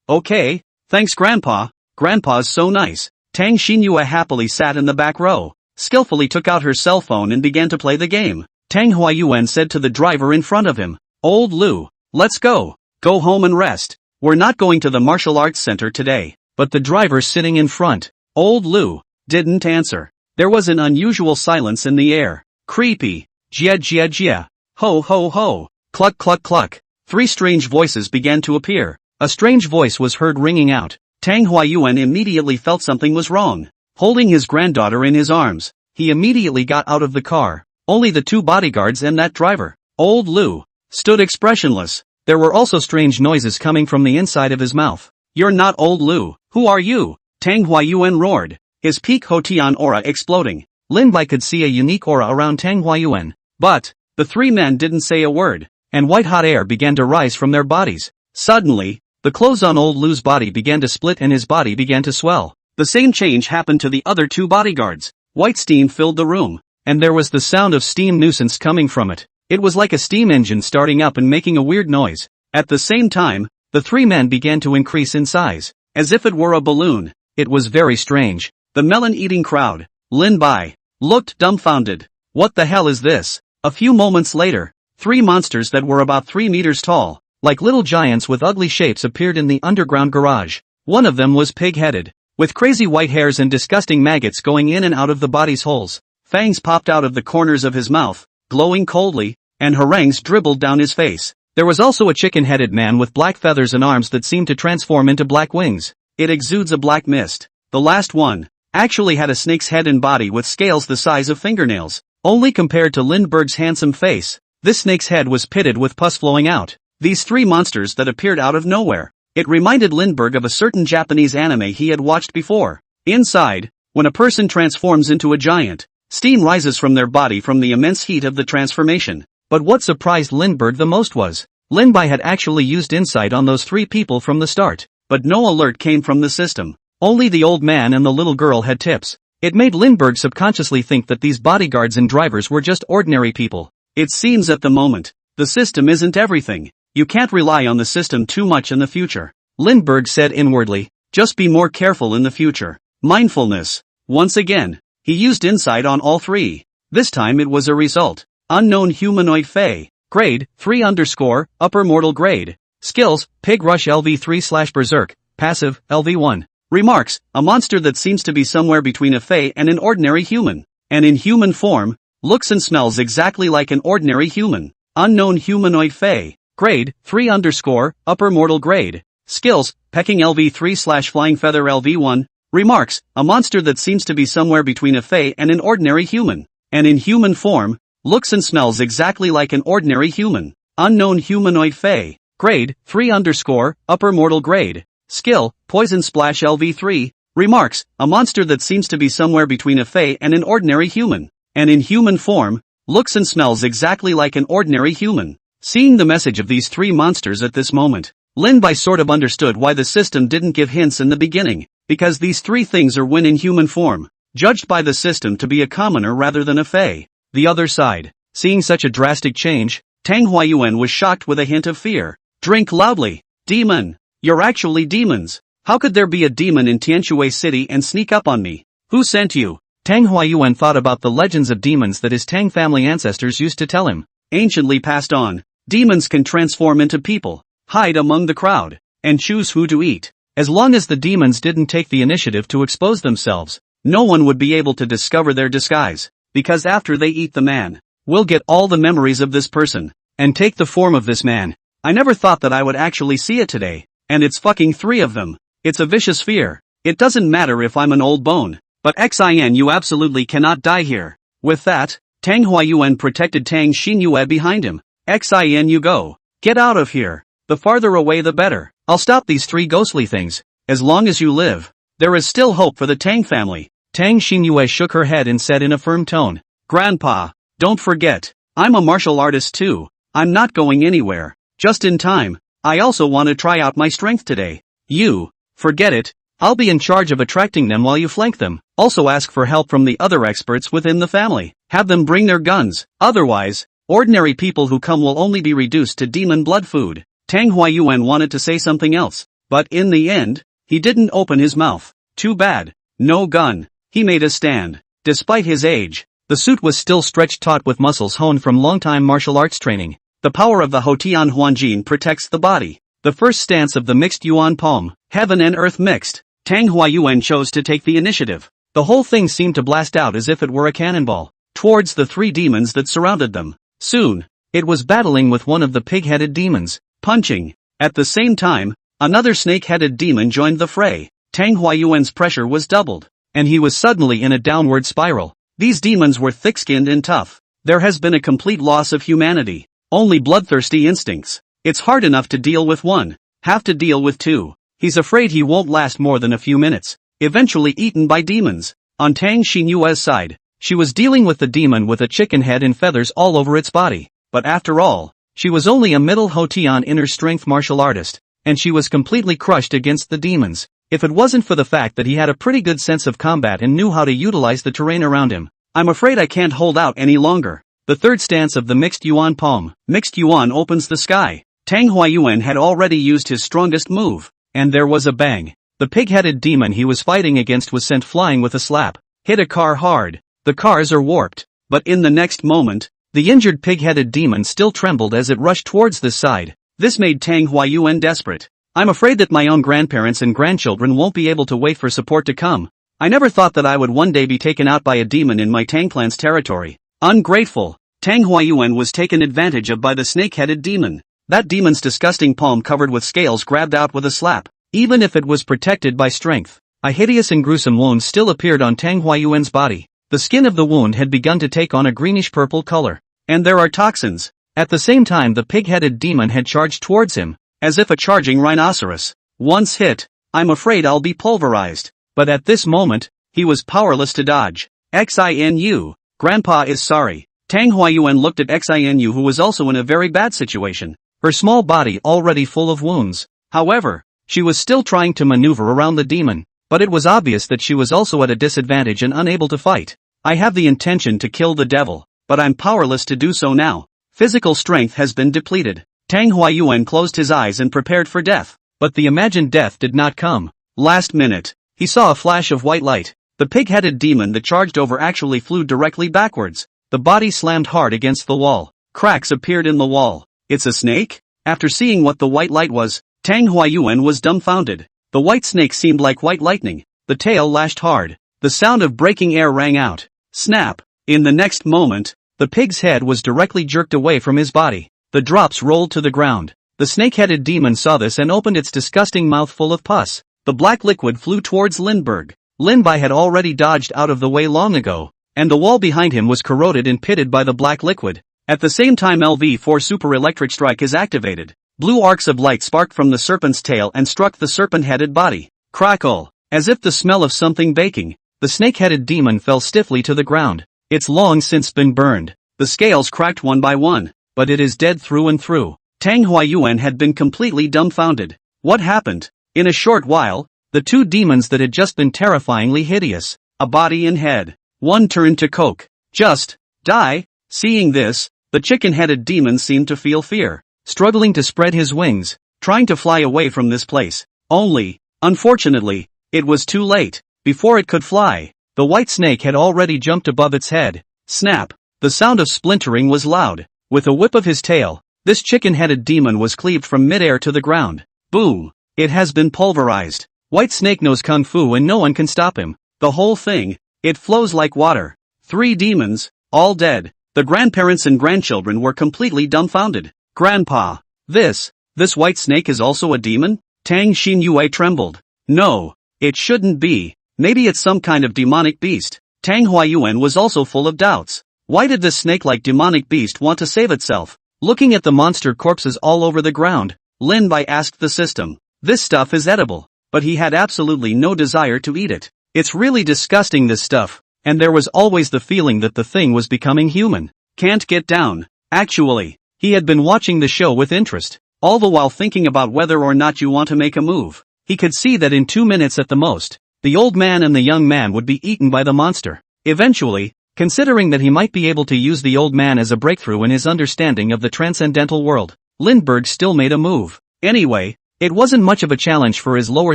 okay, thanks Grandpa, Grandpa's so nice. Tang Xinyue happily sat in the back row, skillfully took out her cell phone and began to play the game. Tang Huayuan said to the driver in front of him, Old Lu, let's go home and rest. We're not going to the martial arts center today. But the driver sitting in front, Old Lu, didn't answer. There was an unusual silence in the air. Creepy. Jia jia jia. Ho ho ho. Cluck cluck cluck. Three strange voices began to appear. A strange voice was heard ringing out. Tang Huayuan immediately felt something was wrong. Holding his granddaughter in his arms, he immediately got out of the car. Only the two bodyguards and that driver, Old Lu, stood expressionless. There were also strange noises coming from the inside of his mouth. You're not Old Lu. Who are you? Tang Huayuan roared, his peak Hotian aura exploding. Lin Bai could see a unique aura around Tang Huayuan. But the three men didn't say a word, and white-hot air began to rise from their bodies. Suddenly, the clothes on Old Lu's body began to split and his body began to swell. The same change happened to the other two bodyguards. White steam filled the room, and there was the sound of steam nuisance coming from it. It was like a steam engine starting up and making a weird noise. At the same time, the three men began to increase in size, as if it were a balloon. It was very strange. The melon-eating crowd, Lin Bai, looked dumbfounded. What the hell is this? A few moments later, three monsters that were about 3 meters tall, like little giants with ugly shapes, appeared in the underground garage. One of them was pig-headed, with crazy white hairs and disgusting maggots going in and out of the body's holes. Fangs popped out of the corners of his mouth, glowing coldly, and harangues dribbled down his face. There was also a chicken-headed man with black feathers and arms that seemed to transform into black wings. It exudes a black mist. The last one actually had a snake's head and body with scales the size of fingernails. Only compared to Lindbergh's handsome face, this snake's head was pitted with pus flowing out. These three monsters that appeared out of nowhere. It reminded Lindbergh of a certain Japanese anime he had watched before. Inside, when a person transforms into a giant, steam rises from their body from the immense heat of the transformation. But what surprised Lindbergh the most was, Linbai had actually used insight on those three people from the start, but no alert came from the system. Only the old man and the little girl had tips. It made Lindbergh subconsciously think that these bodyguards and drivers were just ordinary people. It seems at the moment, the system isn't everything. You can't rely on the system too much in the future. Lindbergh said inwardly, just be more careful in the future. Mindfulness. Once again, he used insight on all three. This time it was a result. Unknown humanoid Fae. Grade, 3 _ upper mortal grade. Skills, Pig Rush LV3/Berserk, passive, LV1. Remarks, a monster that seems to be somewhere between a Fae and an ordinary human. And in human form, looks and smells exactly like an ordinary human. Unknown humanoid Fae. Grade, 3 _ upper mortal grade. Skills, Pecking LV3/Flying Feather LV1. Remarks, a monster that seems to be somewhere between a Fae and an ordinary human. And in human form, looks and smells exactly like an ordinary human. Unknown humanoid Fae. Grade, 3 _ upper mortal grade. Skill, Poison Splash LV3. Remarks, a monster that seems to be somewhere between a Fae and an ordinary human. And in human form, looks and smells exactly like an ordinary human. Seeing the message of these three monsters at this moment, Linbai sort of understood why the system didn't give hints in the beginning, because these three things are when in human form, judged by the system to be a commoner rather than a Fae. The other side, seeing such a drastic change, Tang Huayuan was shocked with a hint of fear. Drink loudly. Demon. You're actually demons. How could there be a demon in Tianshui City and sneak up on me? Who sent you? Tang Huayuan thought about the legends of demons that his Tang family ancestors used to tell him. Anciently passed on, demons can transform into people, hide among the crowd, and choose who to eat. As long as the demons didn't take the initiative to expose themselves, no one would be able to discover their disguise, because after they eat the man, we'll get all the memories of this person, and take the form of this man. I never thought that I would actually see it today, and it's fucking three of them. It's a vicious fear. It doesn't matter if I'm an old bone, but Xin you absolutely cannot die here. With that, Tang Huayuan protected Tang Xinyue behind him. Xin you go. Get out of here. The farther away the better. I'll stop these three ghostly things. As long as you live, there is still hope for the Tang family. Tang Xinyue shook her head and said in a firm tone, Grandpa, don't forget, I'm a martial artist too. I'm not going anywhere. Just in time. I also want to try out my strength today. You, forget it. I'll be in charge of attracting them while you flank them. Also ask for help from the other experts within the family. Have them bring their guns. Otherwise, ordinary people who come will only be reduced to demon blood food. Tang Huayuan wanted to say something else, but in the end, he didn't open his mouth. Too bad. No gun. He made a stand. Despite his age, the suit was still stretched taut with muscles honed from long-time martial arts training. The power of the Hotian Huanjin protects the body. The first stance of the mixed Yuan palm, heaven and earth mixed. Tang Huayuan chose to take the initiative. The whole thing seemed to blast out as if it were a cannonball, towards the three demons that surrounded them. Soon, it was battling with one of the pig-headed demons, punching. At the same time, another snake-headed demon joined the fray. Tang Huayuan's pressure was doubled, and he was suddenly in a downward spiral. These demons were thick-skinned and tough. There has been a complete loss of humanity. Only bloodthirsty instincts. It's hard enough to deal with one. Have to deal with two. He's afraid he won't last more than a few minutes. Eventually eaten by demons. On Tang Xinyue's side, she was dealing with the demon with a chicken head and feathers all over its body. But after all, she was only a middle Hotian inner strength martial artist, and she was completely crushed against the demons. If it wasn't for the fact that he had a pretty good sense of combat and knew how to utilize the terrain around him, I'm afraid I can't hold out any longer. The third stance of the mixed Yuan palm. Mixed Yuan opens the sky. Tang Huayuan had already used his strongest move, and there was a bang. The pig-headed demon he was fighting against was sent flying with a slap. Hit a car hard. The cars are warped. But in the next moment, the injured pig-headed demon still trembled as it rushed towards the side. This made Tang Huayuan desperate. I'm afraid that my own grandparents and grandchildren won't be able to wait for support to come. I never thought that I would one day be taken out by a demon in my Tang clan's territory. Ungrateful. Tang Huayuan was taken advantage of by the snake-headed demon. That demon's disgusting palm covered with scales grabbed out with a slap. Even if it was protected by strength, a hideous and gruesome wound still appeared on Tang Huayuan's body. The skin of the wound had begun to take on a greenish-purple color. And there are toxins. At the same time the pig-headed demon had charged towards him, as if a charging rhinoceros. Once hit, I'm afraid I'll be pulverized. But at this moment, he was powerless to dodge. Xinu. Grandpa is sorry. Tang Huayuan looked at Xinu, who was also in a very bad situation, her small body already full of wounds. However, she was still trying to maneuver around the demon, but it was obvious that she was also at a disadvantage and unable to fight. I have the intention to kill the devil, but I'm powerless to do so now. Physical strength has been depleted. Tang Huayuan closed his eyes and prepared for death, but the imagined death did not come. Last minute, he saw a flash of white light. The pig-headed demon that charged over actually flew directly backwards. The body slammed hard against the wall. Cracks appeared in the wall. It's a snake? After seeing what the white light was, Tang Huayuan was dumbfounded. The white snake seemed like white lightning. The tail lashed hard. The sound of breaking air rang out. Snap! In the next moment, the pig's head was directly jerked away from his body. The drops rolled to the ground. The snake-headed demon saw this and opened its disgusting mouth full of pus. The black liquid flew towards Lindbergh. Lin-Bai had already dodged out of the way long ago, and the wall behind him was corroded and pitted by the black liquid. At the same time, LV4 Super Electric Strike is activated. Blue arcs of light sparked from the serpent's tail and struck the serpent-headed body. Crackle! As if the smell of something baking, the snake-headed demon fell stiffly to the ground. It's long since been burned. The scales cracked one by one, but it is dead through and through. Tang Huayuan had been completely dumbfounded. What happened? In a short while, the two demons that had just been terrifyingly hideous, a body and head, one turned to coke. Just die? Seeing this, the chicken-headed demon seemed to feel fear, struggling to spread his wings, trying to fly away from this place. Only, unfortunately, it was too late. Before it could fly, the white snake had already jumped above its head. Snap! The sound of splintering was loud. With a whip of his tail, this chicken-headed demon was cleaved from midair to the ground. Boom! It has been pulverized. White Snake knows Kung Fu and no one can stop him. The whole thing, it flows like water. 3 demons, all dead. The grandparents and grandchildren were completely dumbfounded. Grandpa, this White Snake is also a demon? Tang Xinyue trembled. No, it shouldn't be. Maybe it's some kind of demonic beast. Tang Huayuan was also full of doubts. Why did this snake-like demonic beast want to save itself? Looking at the monster corpses all over the ground, Lin Bai asked the system. This stuff is edible, but he had absolutely no desire to eat it. It's really disgusting, this stuff, and there was always the feeling that the thing was becoming human. Can't get down. Actually, he had been watching the show with interest, all the while thinking about whether or not you want to make a move. He could see that in 2 minutes at the most, the old man and the young man would be eaten by the monster. Eventually, considering that he might be able to use the old man as a breakthrough in his understanding of the transcendental world, Lindbergh still made a move. Anyway, it wasn't much of a challenge for his lower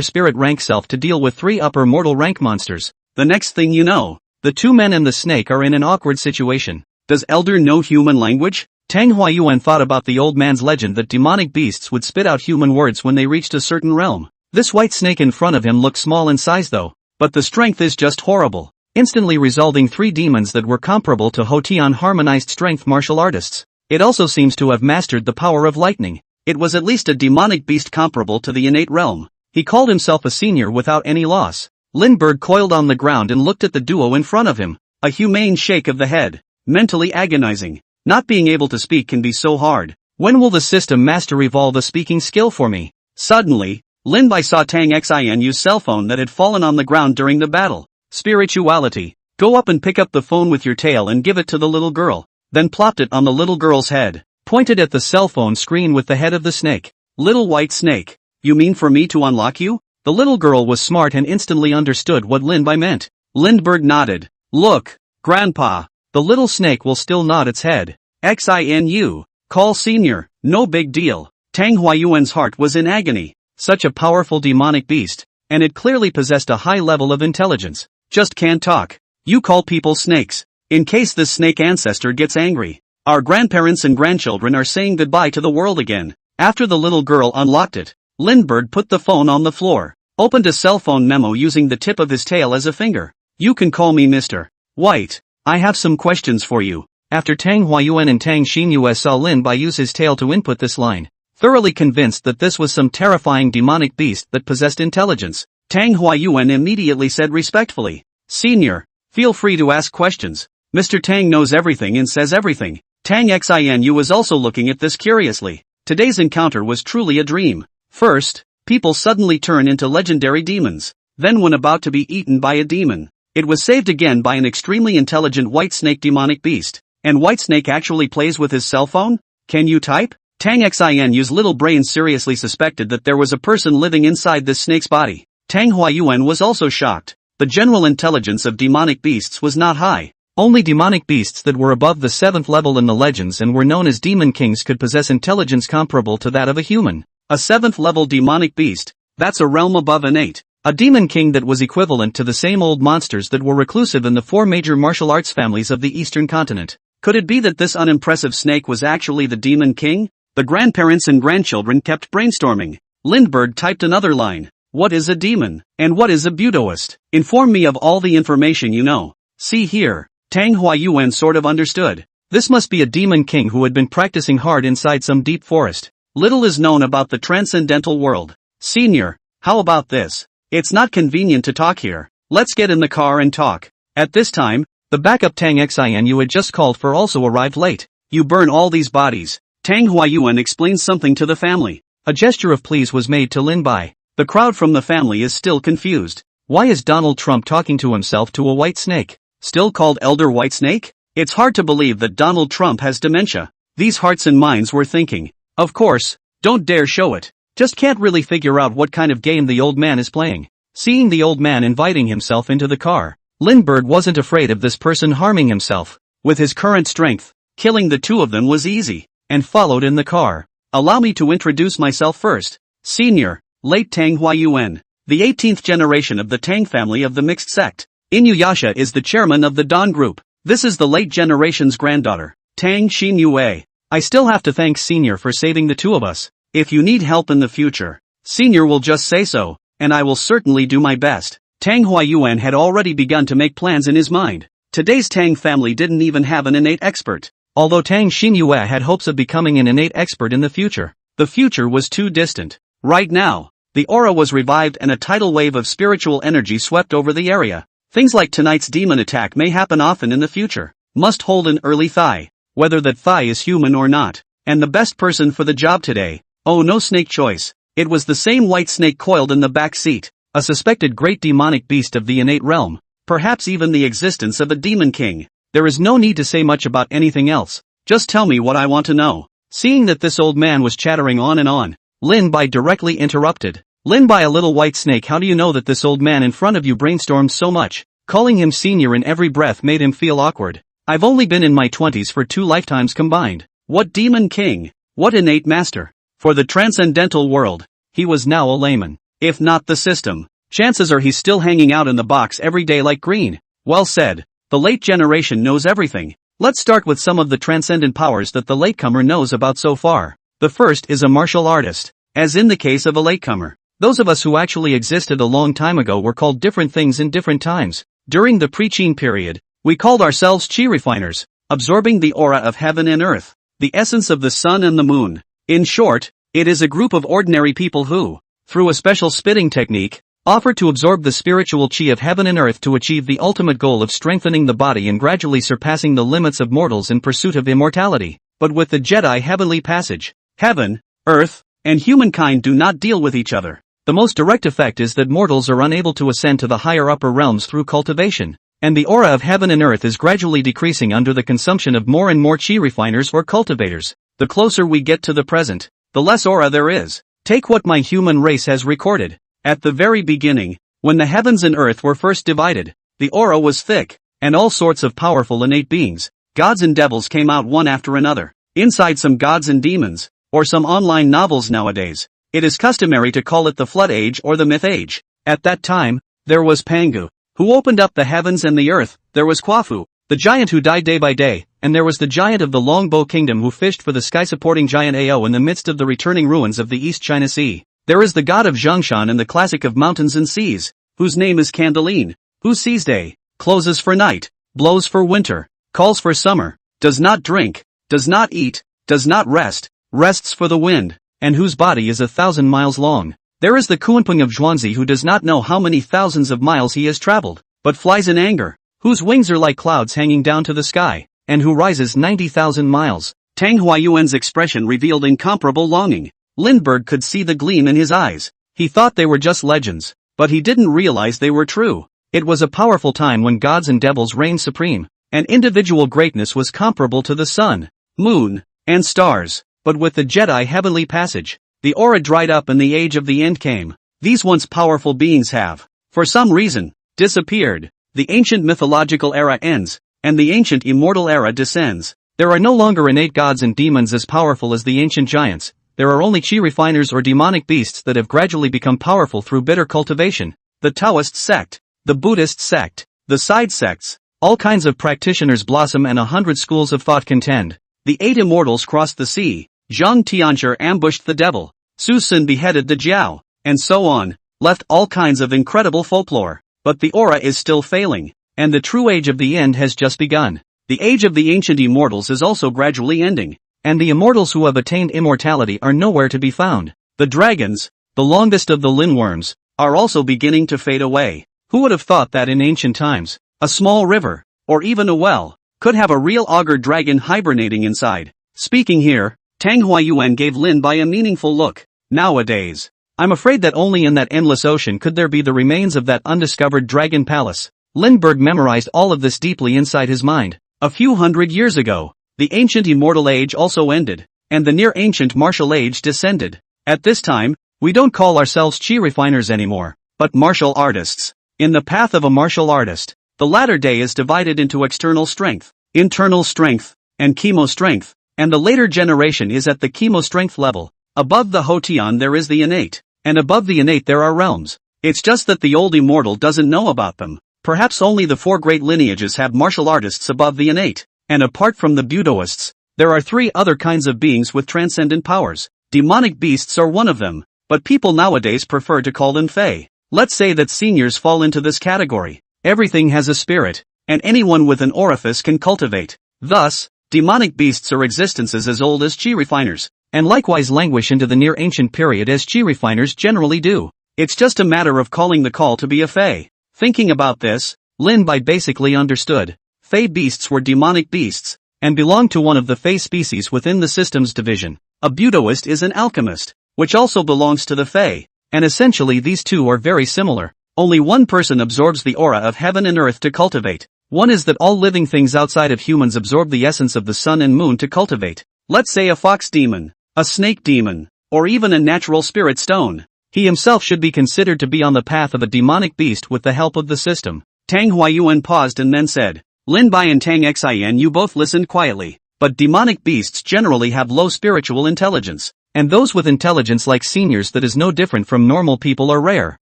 spirit rank self to deal with 3 upper mortal rank monsters. The next thing you know, the 2 men and the snake are in an awkward situation. Does Elder know human language? Tang Huayuan thought about the old man's legend that demonic beasts would spit out human words when they reached a certain realm. This white snake in front of him looked small in size though, but the strength is just horrible, instantly resolving 3 demons that were comparable to Hotian harmonized strength martial artists. It also seems to have mastered the power of lightning. It was at least a demonic beast comparable to the innate realm. He called himself a senior without any loss. Lindbergh coiled on the ground and looked at the duo in front of him. A humane shake of the head. Mentally agonizing. Not being able to speak can be so hard. When will the system master evolve a speaking skill for me? Suddenly, Lin Bai saw Tang Xinu's cell phone that had fallen on the ground during the battle. Spirituality. Go up and pick up the phone with your tail and give it to the little girl. Then plopped it on the little girl's head. Pointed at the cell phone screen with the head of the snake. Little white snake. You mean for me to unlock you? The little girl was smart and instantly understood what Lin Bai meant. Lindbergh nodded. Look, Grandpa. The little snake will still nod its head. Xinu. Call senior. No big deal. Tang Huayuan's heart was in agony. Such a powerful demonic beast, and it clearly possessed a high level of intelligence. Just can't talk. You call people snakes. In case this snake ancestor gets angry. Our grandparents and grandchildren are saying goodbye to the world again. After the little girl unlocked it, Lindbergh put the phone on the floor. Opened a cell phone memo using the tip of his tail as a finger. You can call me Mr. White. I have some questions for you. After Tang Huayuan and Tang Xinyue saw Lin Bai use his tail to input this line, thoroughly convinced that this was some terrifying demonic beast that possessed intelligence, Tang Huayuan immediately said respectfully, Senior, feel free to ask questions. Mr. Tang knows everything and says everything. Tang Xinu was also looking at this curiously. Today's encounter was truly a dream. First, people suddenly turn into legendary demons. Then when about to be eaten by a demon, it was saved again by an extremely intelligent white snake demonic beast. And Whitesnake actually plays with his cell phone? Can you type? Tang Xinyu's little brain seriously suspected that there was a person living inside this snake's body. Tang Huayuan was also shocked. The general intelligence of demonic beasts was not high. Only demonic beasts that were above the 7th level in the legends and were known as demon kings could possess intelligence comparable to that of a human. A 7th level demonic beast, that's a realm above an 8. A demon king that was equivalent to the same old monsters that were reclusive in the 4 major martial arts families of the eastern continent. Could it be that this unimpressive snake was actually the demon king? The grandparents and grandchildren kept brainstorming. Lindbergh typed another line. What is a demon? And what is a butoist? Inform me of all the information you know. See here. Tang Huayuan sort of understood. This must be a demon king who had been practicing hard inside some deep forest. Little is known about the transcendental world. Senior, how about this? It's not convenient to talk here. Let's get in the car and talk. At this time, the backup Tang Xinyun had just called for also arrived late. You burn all these bodies. Tang Huayuan explained something to the family. A gesture of please was made to Lin Bai. The crowd from the family is still confused. Why is Donald Trump talking to himself to a white snake? Still called Elder Whitesnake? It's hard to believe that Donald Trump has dementia. These hearts and minds were thinking. Of course, don't dare show it. Just can't really figure out what kind of game the old man is playing. Seeing the old man inviting himself into the car, Lindbergh wasn't afraid of this person harming himself. With his current strength, killing the two of them was easy, and followed in the car. Allow me to introduce myself first. Senior, late Tang Huayuan, the 18th generation of the Tang family of the mixed sect. Inuyasha is the chairman of the Don Group. This is the late generation's granddaughter, Tang Xinyue. I still have to thank Senior for saving the two of us. If you need help in the future, Senior will just say so, and I will certainly do my best. Tang Huayuan had already begun to make plans in his mind. Today's Tang family didn't even have an innate expert. Although Tang Xinyue had hopes of becoming an innate expert in the future was too distant. Right now, the aura was revived and a tidal wave of spiritual energy swept over the area. Things like tonight's demon attack may happen often in the future. Must hold an early thigh, whether that thigh is human or not. And the best person for the job today. Oh, no snake choice. It was the same white snake coiled in the back seat, a suspected great demonic beast of the innate realm, perhaps even the existence of a demon king. There is no need to say much about anything else. Just tell me what I want to know. Seeing that this old man was chattering on and on, Lin Bai directly interrupted. Lin Bai, a little white snake, how do you know that this old man in front of you brainstormed so much? Calling him senior in every breath made him feel awkward. I've only been in my 20s for 2 lifetimes combined. What demon king? What innate master? For the transcendental world, he was now a layman. If not the system, chances are he's still hanging out in the box every day like Green. Well said. The late generation knows everything. Let's start with some of the transcendent powers that the latecomer knows about so far. The first is a martial artist. As in the case of a latecomer, those of us who actually existed a long time ago were called different things in different times. During the pre-Qin period, we called ourselves chi refiners, absorbing the aura of heaven and earth, the essence of the sun and the moon. In short, it is a group of ordinary people who, through a special spitting technique, offer to absorb the spiritual chi of heaven and earth to achieve the ultimate goal of strengthening the body and gradually surpassing the limits of mortals in pursuit of immortality. But with the Jedi heavenly passage, heaven, earth, and humankind do not deal with each other. The most direct effect is that mortals are unable to ascend to the higher upper realms through cultivation, and the aura of heaven and earth is gradually decreasing under the consumption of more and more chi refiners or cultivators. The closer we get to the present, the less aura there is. Take what my human race has recorded. At the very beginning, when the heavens and earth were first divided, the aura was thick, and all sorts of powerful innate beings, gods and devils came out one after another. Inside some gods and demons, or some online novels nowadays, it is customary to call it the Flood Age or the Myth Age. At that time, there was Pangu, who opened up the heavens and the earth. There was Kwafu, the giant who died day by day, and there was the giant of the Longbow Kingdom who fished for the sky-supporting giant Ao in the midst of the returning ruins of the East China Sea. There is the god of Zhongshan and the classic of mountains and seas, whose name is Candeline, who sees day, closes for night, blows for winter, calls for summer, does not drink, does not eat, does not rest, rests for the wind, and whose body is 1,000 miles long. There is the Kuanping of Zhuangzi who does not know how many thousands of miles he has traveled, but flies in anger, whose wings are like clouds hanging down to the sky, and who rises 90,000 miles. Tang Huayuan's expression revealed incomparable longing. Lindbergh could see the gleam in his eyes. He thought they were just legends, but he didn't realize they were true. It was a powerful time when gods and devils reigned supreme. and individual greatness was comparable to the sun, moon, and stars. But with the Jedi heavenly passage, the aura dried up and the age of the end came. These once powerful beings have, for some reason, disappeared. The ancient mythological era ends, and the ancient immortal era descends. There are no longer innate gods and demons as powerful as the ancient giants. There are only chi refiners or demonic beasts that have gradually become powerful through bitter cultivation. The Taoist sect, the Buddhist sect, the side sects, all kinds of practitioners blossom and 100 schools of thought contend. The 8 immortals crossed the sea, Zhang Tianxia ambushed the devil, Su Sun beheaded the Jiao, and so on, left all kinds of incredible folklore. But the aura is still failing, and the true age of the end has just begun. The age of the ancient immortals is also gradually ending, and the immortals who have attained immortality are nowhere to be found. The dragons, the longest of the linworms, are also beginning to fade away. Who would have thought that in ancient times, a small river, or even a well, could have a real auger dragon hibernating inside? Speaking here, Tang Huayuan gave Lin Bai a meaningful look. Nowadays, I'm afraid that only in that endless ocean could there be the remains of that undiscovered dragon palace. Lindbergh memorized all of this deeply inside his mind. A few hundred years ago, the ancient immortal age also ended, and the near-ancient martial age descended. At this time, we don't call ourselves chi refiners anymore, but martial artists. In the path of a martial artist, the latter day is divided into external strength, internal strength, and chemo strength, and the later generation is at the chemo strength level. Above the Hotian there is the innate, and above the innate there are realms. It's just that the old immortal doesn't know about them. Perhaps only the 4 great lineages have martial artists above the innate, and apart from the Buddhists, there are 3 other kinds of beings with transcendent powers. Demonic beasts are one of them, but people nowadays prefer to call them fae. Let's say that seniors fall into this category. Everything has a spirit, and anyone with an orifice can cultivate. Thus, demonic beasts are existences as old as chi refiners, and likewise languish into the near-ancient period as chi refiners generally do. It's just a matter of calling the call to be a fae. Thinking about this, Lin Bai basically understood. Fae beasts were demonic beasts, and belonged to one of the fae species within the systems division. A Buddhist is an alchemist, which also belongs to the fae, and essentially these two are very similar. Only one person absorbs the aura of heaven and earth to cultivate. One is that all living things outside of humans absorb the essence of the sun and moon to cultivate. Let's say a fox demon, a snake demon, or even a natural spirit stone. He himself should be considered to be on the path of a demonic beast with the help of the system. Tang Huayuan paused and then said, Lin Bai and Tang Xian, you both listened quietly. But demonic beasts generally have low spiritual intelligence, and those with intelligence like seniors that is no different from normal people are rare.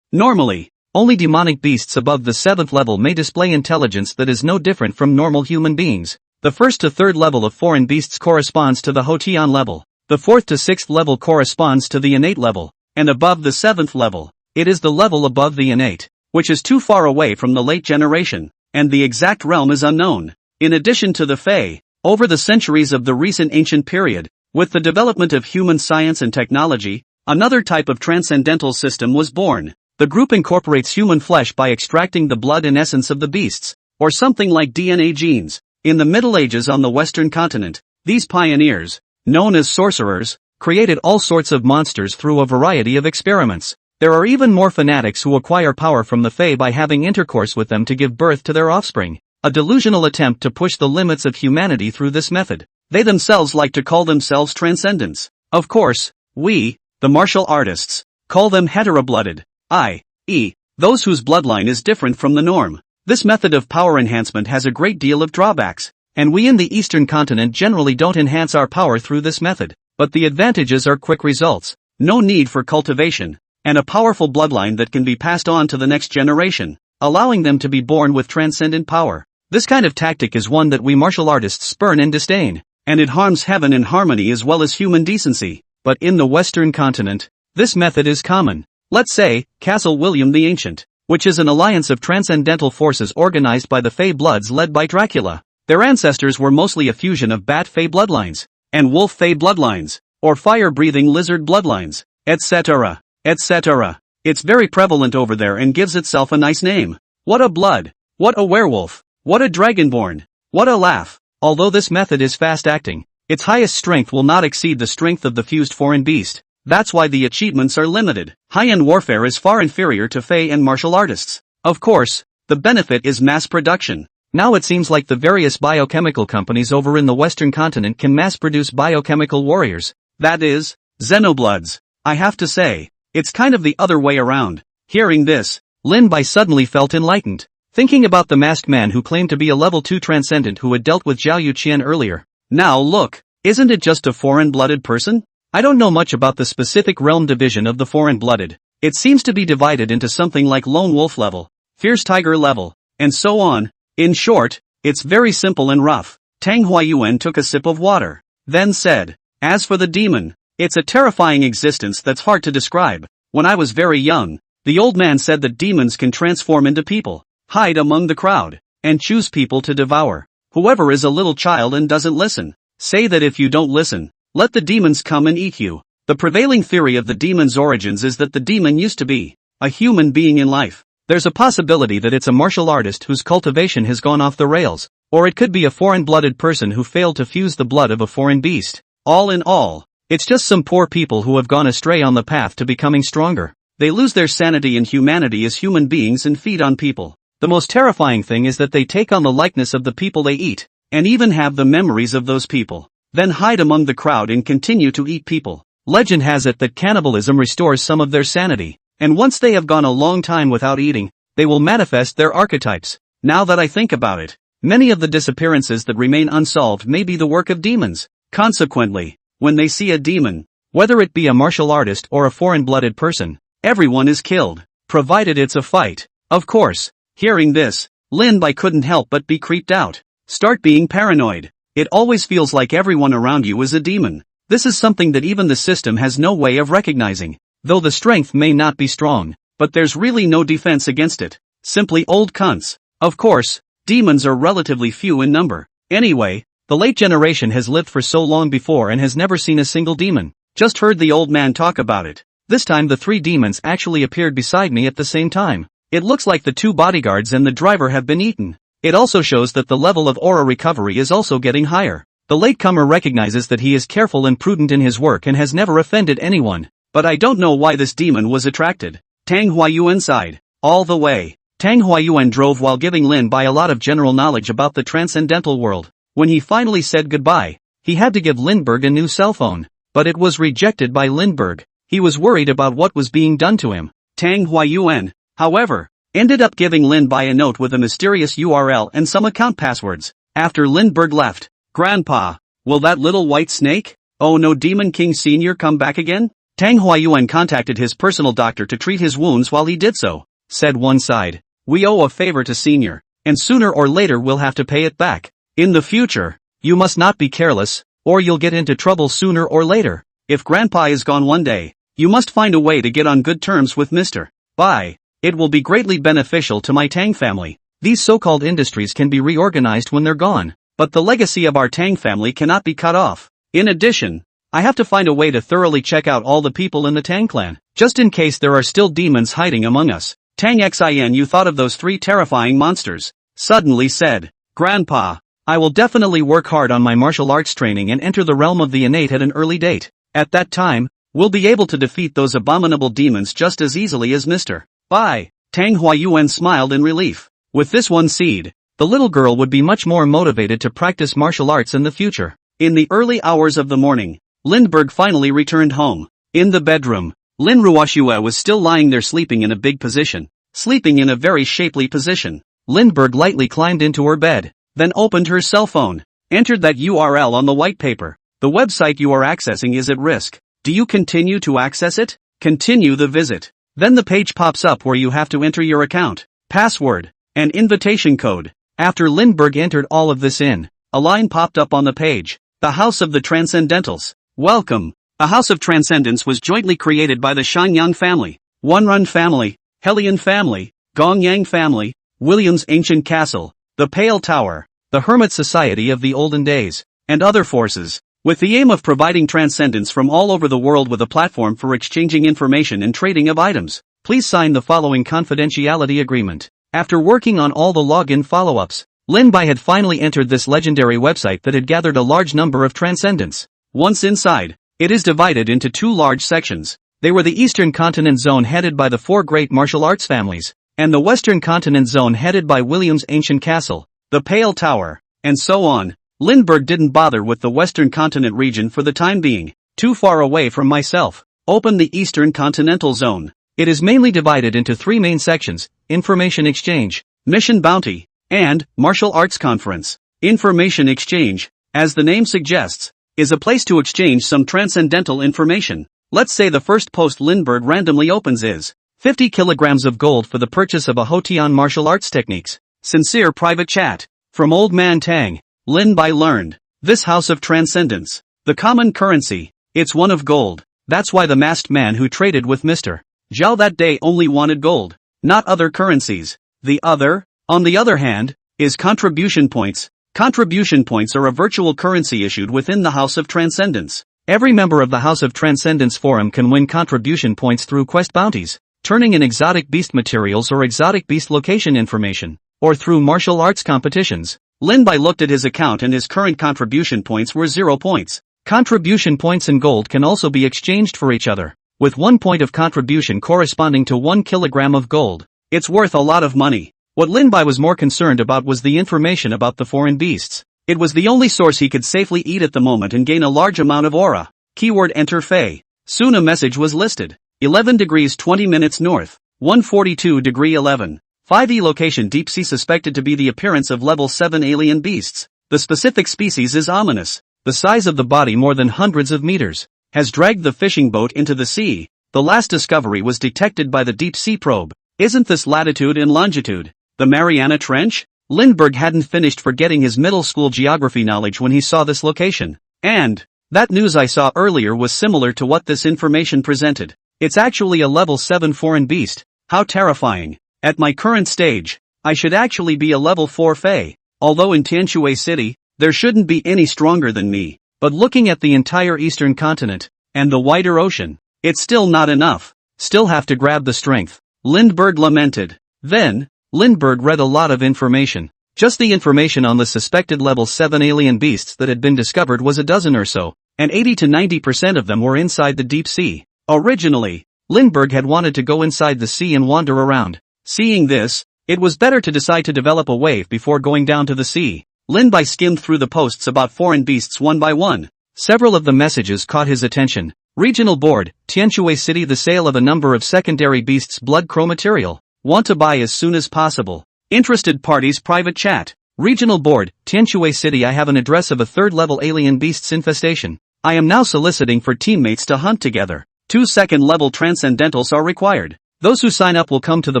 Normally, only demonic beasts above the 7th level may display intelligence that is no different from normal human beings. The 1st to 3rd level of foreign beasts corresponds to the Hotian level. The 4th to 6th level corresponds to the innate level, and above the 7th level, it is the level above the innate, which is too far away from the late generation, and the exact realm is unknown. In addition to the Fae, over the centuries of the recent ancient period, with the development of human science and technology, another type of transcendental system was born. The group incorporates human flesh by extracting the blood and essence of the beasts, or something like DNA genes. In the Middle Ages on the Western continent, these pioneers, known as sorcerers, created all sorts of monsters through a variety of experiments. There are even more fanatics who acquire power from the Fae by having intercourse with them to give birth to their offspring. A delusional attempt to push the limits of humanity through this method. They themselves like to call themselves transcendents. Of course, we, the martial artists, call them heteroblooded, i.e., those whose bloodline is different from the norm. This method of power enhancement has a great deal of drawbacks, and we in the Eastern continent generally don't enhance our power through this method. But the advantages are quick results, no need for cultivation, and a powerful bloodline that can be passed on to the next generation, allowing them to be born with transcendent power. This kind of tactic is one that we martial artists spurn and disdain, and it harms heaven and harmony as well as human decency. But in the Western continent, this method is common. Let's say, Castle William the Ancient, which is an alliance of transcendental forces organized by the Fae Bloods led by Dracula. Their ancestors were mostly a fusion of Bat Fae bloodlines, and Wolf Fae bloodlines, or fire-breathing lizard bloodlines, etc., etc. It's very prevalent over there and gives itself a nice name. What a blood! What a werewolf! What a dragonborn! What a laugh! Although this method is fast-acting, its highest strength will not exceed the strength of the fused foreign beast. That's why the achievements are limited. High-end warfare is far inferior to Fae and martial artists. Of course, the benefit is mass production. Now it seems like the various biochemical companies over in the Western continent can mass-produce biochemical warriors. That is, Xenobloods. I have to say, it's kind of the other way around. Hearing this, Lin Bai suddenly felt enlightened. Thinking about the masked man who claimed to be a level 2 transcendent who had dealt with Zhao Yuqian earlier. Now look, isn't it just a foreign-blooded person? I don't know much about the specific realm division of the foreign-blooded. It seems to be divided into something like lone wolf level, fierce tiger level, and so on. In short, it's very simple and rough. Tang Huayuan took a sip of water, then said, as for the demon, it's a terrifying existence that's hard to describe. When I was very young, the old man said that demons can transform into people, hide among the crowd, and choose people to devour. Whoever is a little child and doesn't listen, say that if you don't listen, let the demons come and eat you. The prevailing theory of the demon's origins is that the demon used to be a human being in life. There's a possibility that it's a martial artist whose cultivation has gone off the rails, or it could be a foreign-blooded person who failed to fuse the blood of a foreign beast. All in all, it's just some poor people who have gone astray on the path to becoming stronger. They lose their sanity and humanity as human beings and feed on people. The most terrifying thing is that they take on the likeness of the people they eat, and even have the memories of those people, then hide among the crowd and continue to eat people. Legend has it that cannibalism restores some of their sanity, and once they have gone a long time without eating, they will manifest their archetypes. Now that I think about it, many of the disappearances that remain unsolved may be the work of demons. Consequently, when they see a demon, whether it be a martial artist or a foreign-blooded person, everyone is killed, provided it's a fight. Of course, hearing this, Lin Bai couldn't help but be creeped out. Start being paranoid. It always feels like everyone around you is a demon. This is something that even the system has no way of recognizing. Though the strength may not be strong, but there's really no defense against it. Simply old cunts. Of course, demons are relatively few in number. Anyway, the late generation has lived for so long before and has never seen a single demon. Just heard the old man talk about it. This time the 3 demons actually appeared beside me at the same time. It looks like the 2 bodyguards and the driver have been eaten. It also shows that the level of aura recovery is also getting higher. The latecomer recognizes that he is careful and prudent in his work and has never offended anyone. But I don't know why this demon was attracted. Tang Huayuan sighed. All the way, Tang Huayuan drove while giving Lin Bai a lot of general knowledge about the transcendental world. When he finally said goodbye, he had to give Lindbergh a new cell phone. But it was rejected by Lindbergh. He was worried about what was being done to him. Tang Huayuan, however, ended up giving Lin Bai a note with a mysterious URL and some account passwords. After Lindbergh left, Grandpa, will that little white snake, oh no, Demon King Sr. come back again? Tang Huayuan contacted his personal doctor to treat his wounds while he did so. Said one side, we owe a favor to Senior, and sooner or later we'll have to pay it back. In the future, you must not be careless, or you'll get into trouble sooner or later. If Grandpa is gone one day, you must find a way to get on good terms with Mr. Bai. It will be greatly beneficial to my Tang family. These so-called industries can be reorganized when they're gone, but the legacy of our Tang family cannot be cut off. In addition, I have to find a way to thoroughly check out all the people in the Tang clan, just in case there are still demons hiding among us. Tang Xin, you thought of those 3 terrifying monsters? Suddenly said, Grandpa, I will definitely work hard on my martial arts training and enter the realm of the innate at an early date. At that time, we'll be able to defeat those abominable demons just as easily as Mr. Bai. Tang Huayuan smiled in relief. With this one seed, the little girl would be much more motivated to practice martial arts in the future. In the early hours of the morning, Lindbergh finally returned home. In the bedroom, Lin Ruoxue was still lying there sleeping in a big position. Sleeping in a very shapely position. Lindbergh lightly climbed into her bed, then opened her cell phone, entered that URL on the white paper. The website you are accessing is at risk. Do you continue to access it? Continue the visit. Then the page pops up where you have to enter your account, password, and invitation code. After Lindbergh entered all of this in, a line popped up on the page. The House of the Transcendentals. Welcome. A House of Transcendence was jointly created by the Shanyang family, Wanrun family, Helian family, Gongyang family, William's Ancient Castle, the Pale Tower, the Hermit Society of the Olden Days, and other forces, with the aim of providing transcendence from all over the world with a platform for exchanging information and trading of items. Please sign the following confidentiality agreement. After working on all the login follow-ups, Lin Bai had finally entered this legendary website that had gathered a large number of transcendents. Once inside, it is divided into 2 large sections. They were the Eastern Continent Zone headed by the 4 great martial arts families, and the Western Continent Zone headed by William's Ancient Castle. the Pale Tower, and so on. Lindbergh didn't bother with the Western Continent region for the time being. Too far away from myself. Open the Eastern Continental Zone. It is mainly divided into three main sections: Information Exchange, Mission Bounty, and Martial Arts Conference. Information Exchange, as the name suggests, is a place to exchange some transcendental information. Let's say the first post Lindbergh randomly opens is 50 kilograms of gold for the purchase of a Hotian martial arts techniques. Sincere private chat. From Old Man Tang. Lin-Bai learned. This house of transcendence. The common currency. It's one of gold. That's why the masked man who traded with Mr. Zhao that day only wanted gold, not other currencies. The other, on the other hand, is contribution points. Contribution points are a virtual currency issued within the House of Transcendence. Every member of the House of Transcendence Forum can win contribution points through quest bounties, turning in exotic beast materials or exotic beast location information, or through martial arts competitions. Lin-Bai looked at his account and his current contribution points were 0 points. Contribution points and gold can also be exchanged for each other, with 1 point of contribution corresponding to 1 kilogram of gold. It's worth a lot of money. What Lin-Bai was more concerned about was the information about the foreign beasts. It was the only source he could safely eat at the moment and gain a large amount of aura. Keyword enter Fei. Soon a message was listed. 11 degrees 20 minutes north. 142 degree 11. 5E location deep sea suspected to be the appearance of level 7 alien beasts. The specific species is ominous. The size of the body more than hundreds of meters. Has dragged the fishing boat into the sea. The last discovery was detected by the deep sea probe. Isn't this latitude and longitude the Mariana Trench? Lindbergh hadn't finished forgetting his middle school geography knowledge when he saw this location. And that news I saw earlier was similar to what this information presented. It's actually a level 7 foreign beast. How terrifying. At my current stage, I should actually be a level 4 Fei. Although in Tianshui City, there shouldn't be any stronger than me. But looking at the entire eastern continent, and the wider ocean, it's still not enough. Still have to grab the strength. Lindbergh lamented. Then, Lindbergh read a lot of information. Just the information on the suspected level 7 alien beasts that had been discovered was a dozen or so, and 80 to 90% of them were inside the deep sea. Originally, Lindbergh had wanted to go inside the sea and wander around. Seeing this, it was better to decide to develop a wave before going down to the sea. Lin-Bai skimmed through the posts about foreign beasts one by one. Several of the messages caught his attention. Regional Board, Tianshui City. The sale of a number of secondary beasts blood crow material. Want to buy as soon as possible. Interested parties private chat. Regional Board, Tianshui City. I have an address of a 3rd level alien beasts infestation. I am now soliciting for teammates to hunt together. 2 second level transcendentals are required. Those who sign up will come to the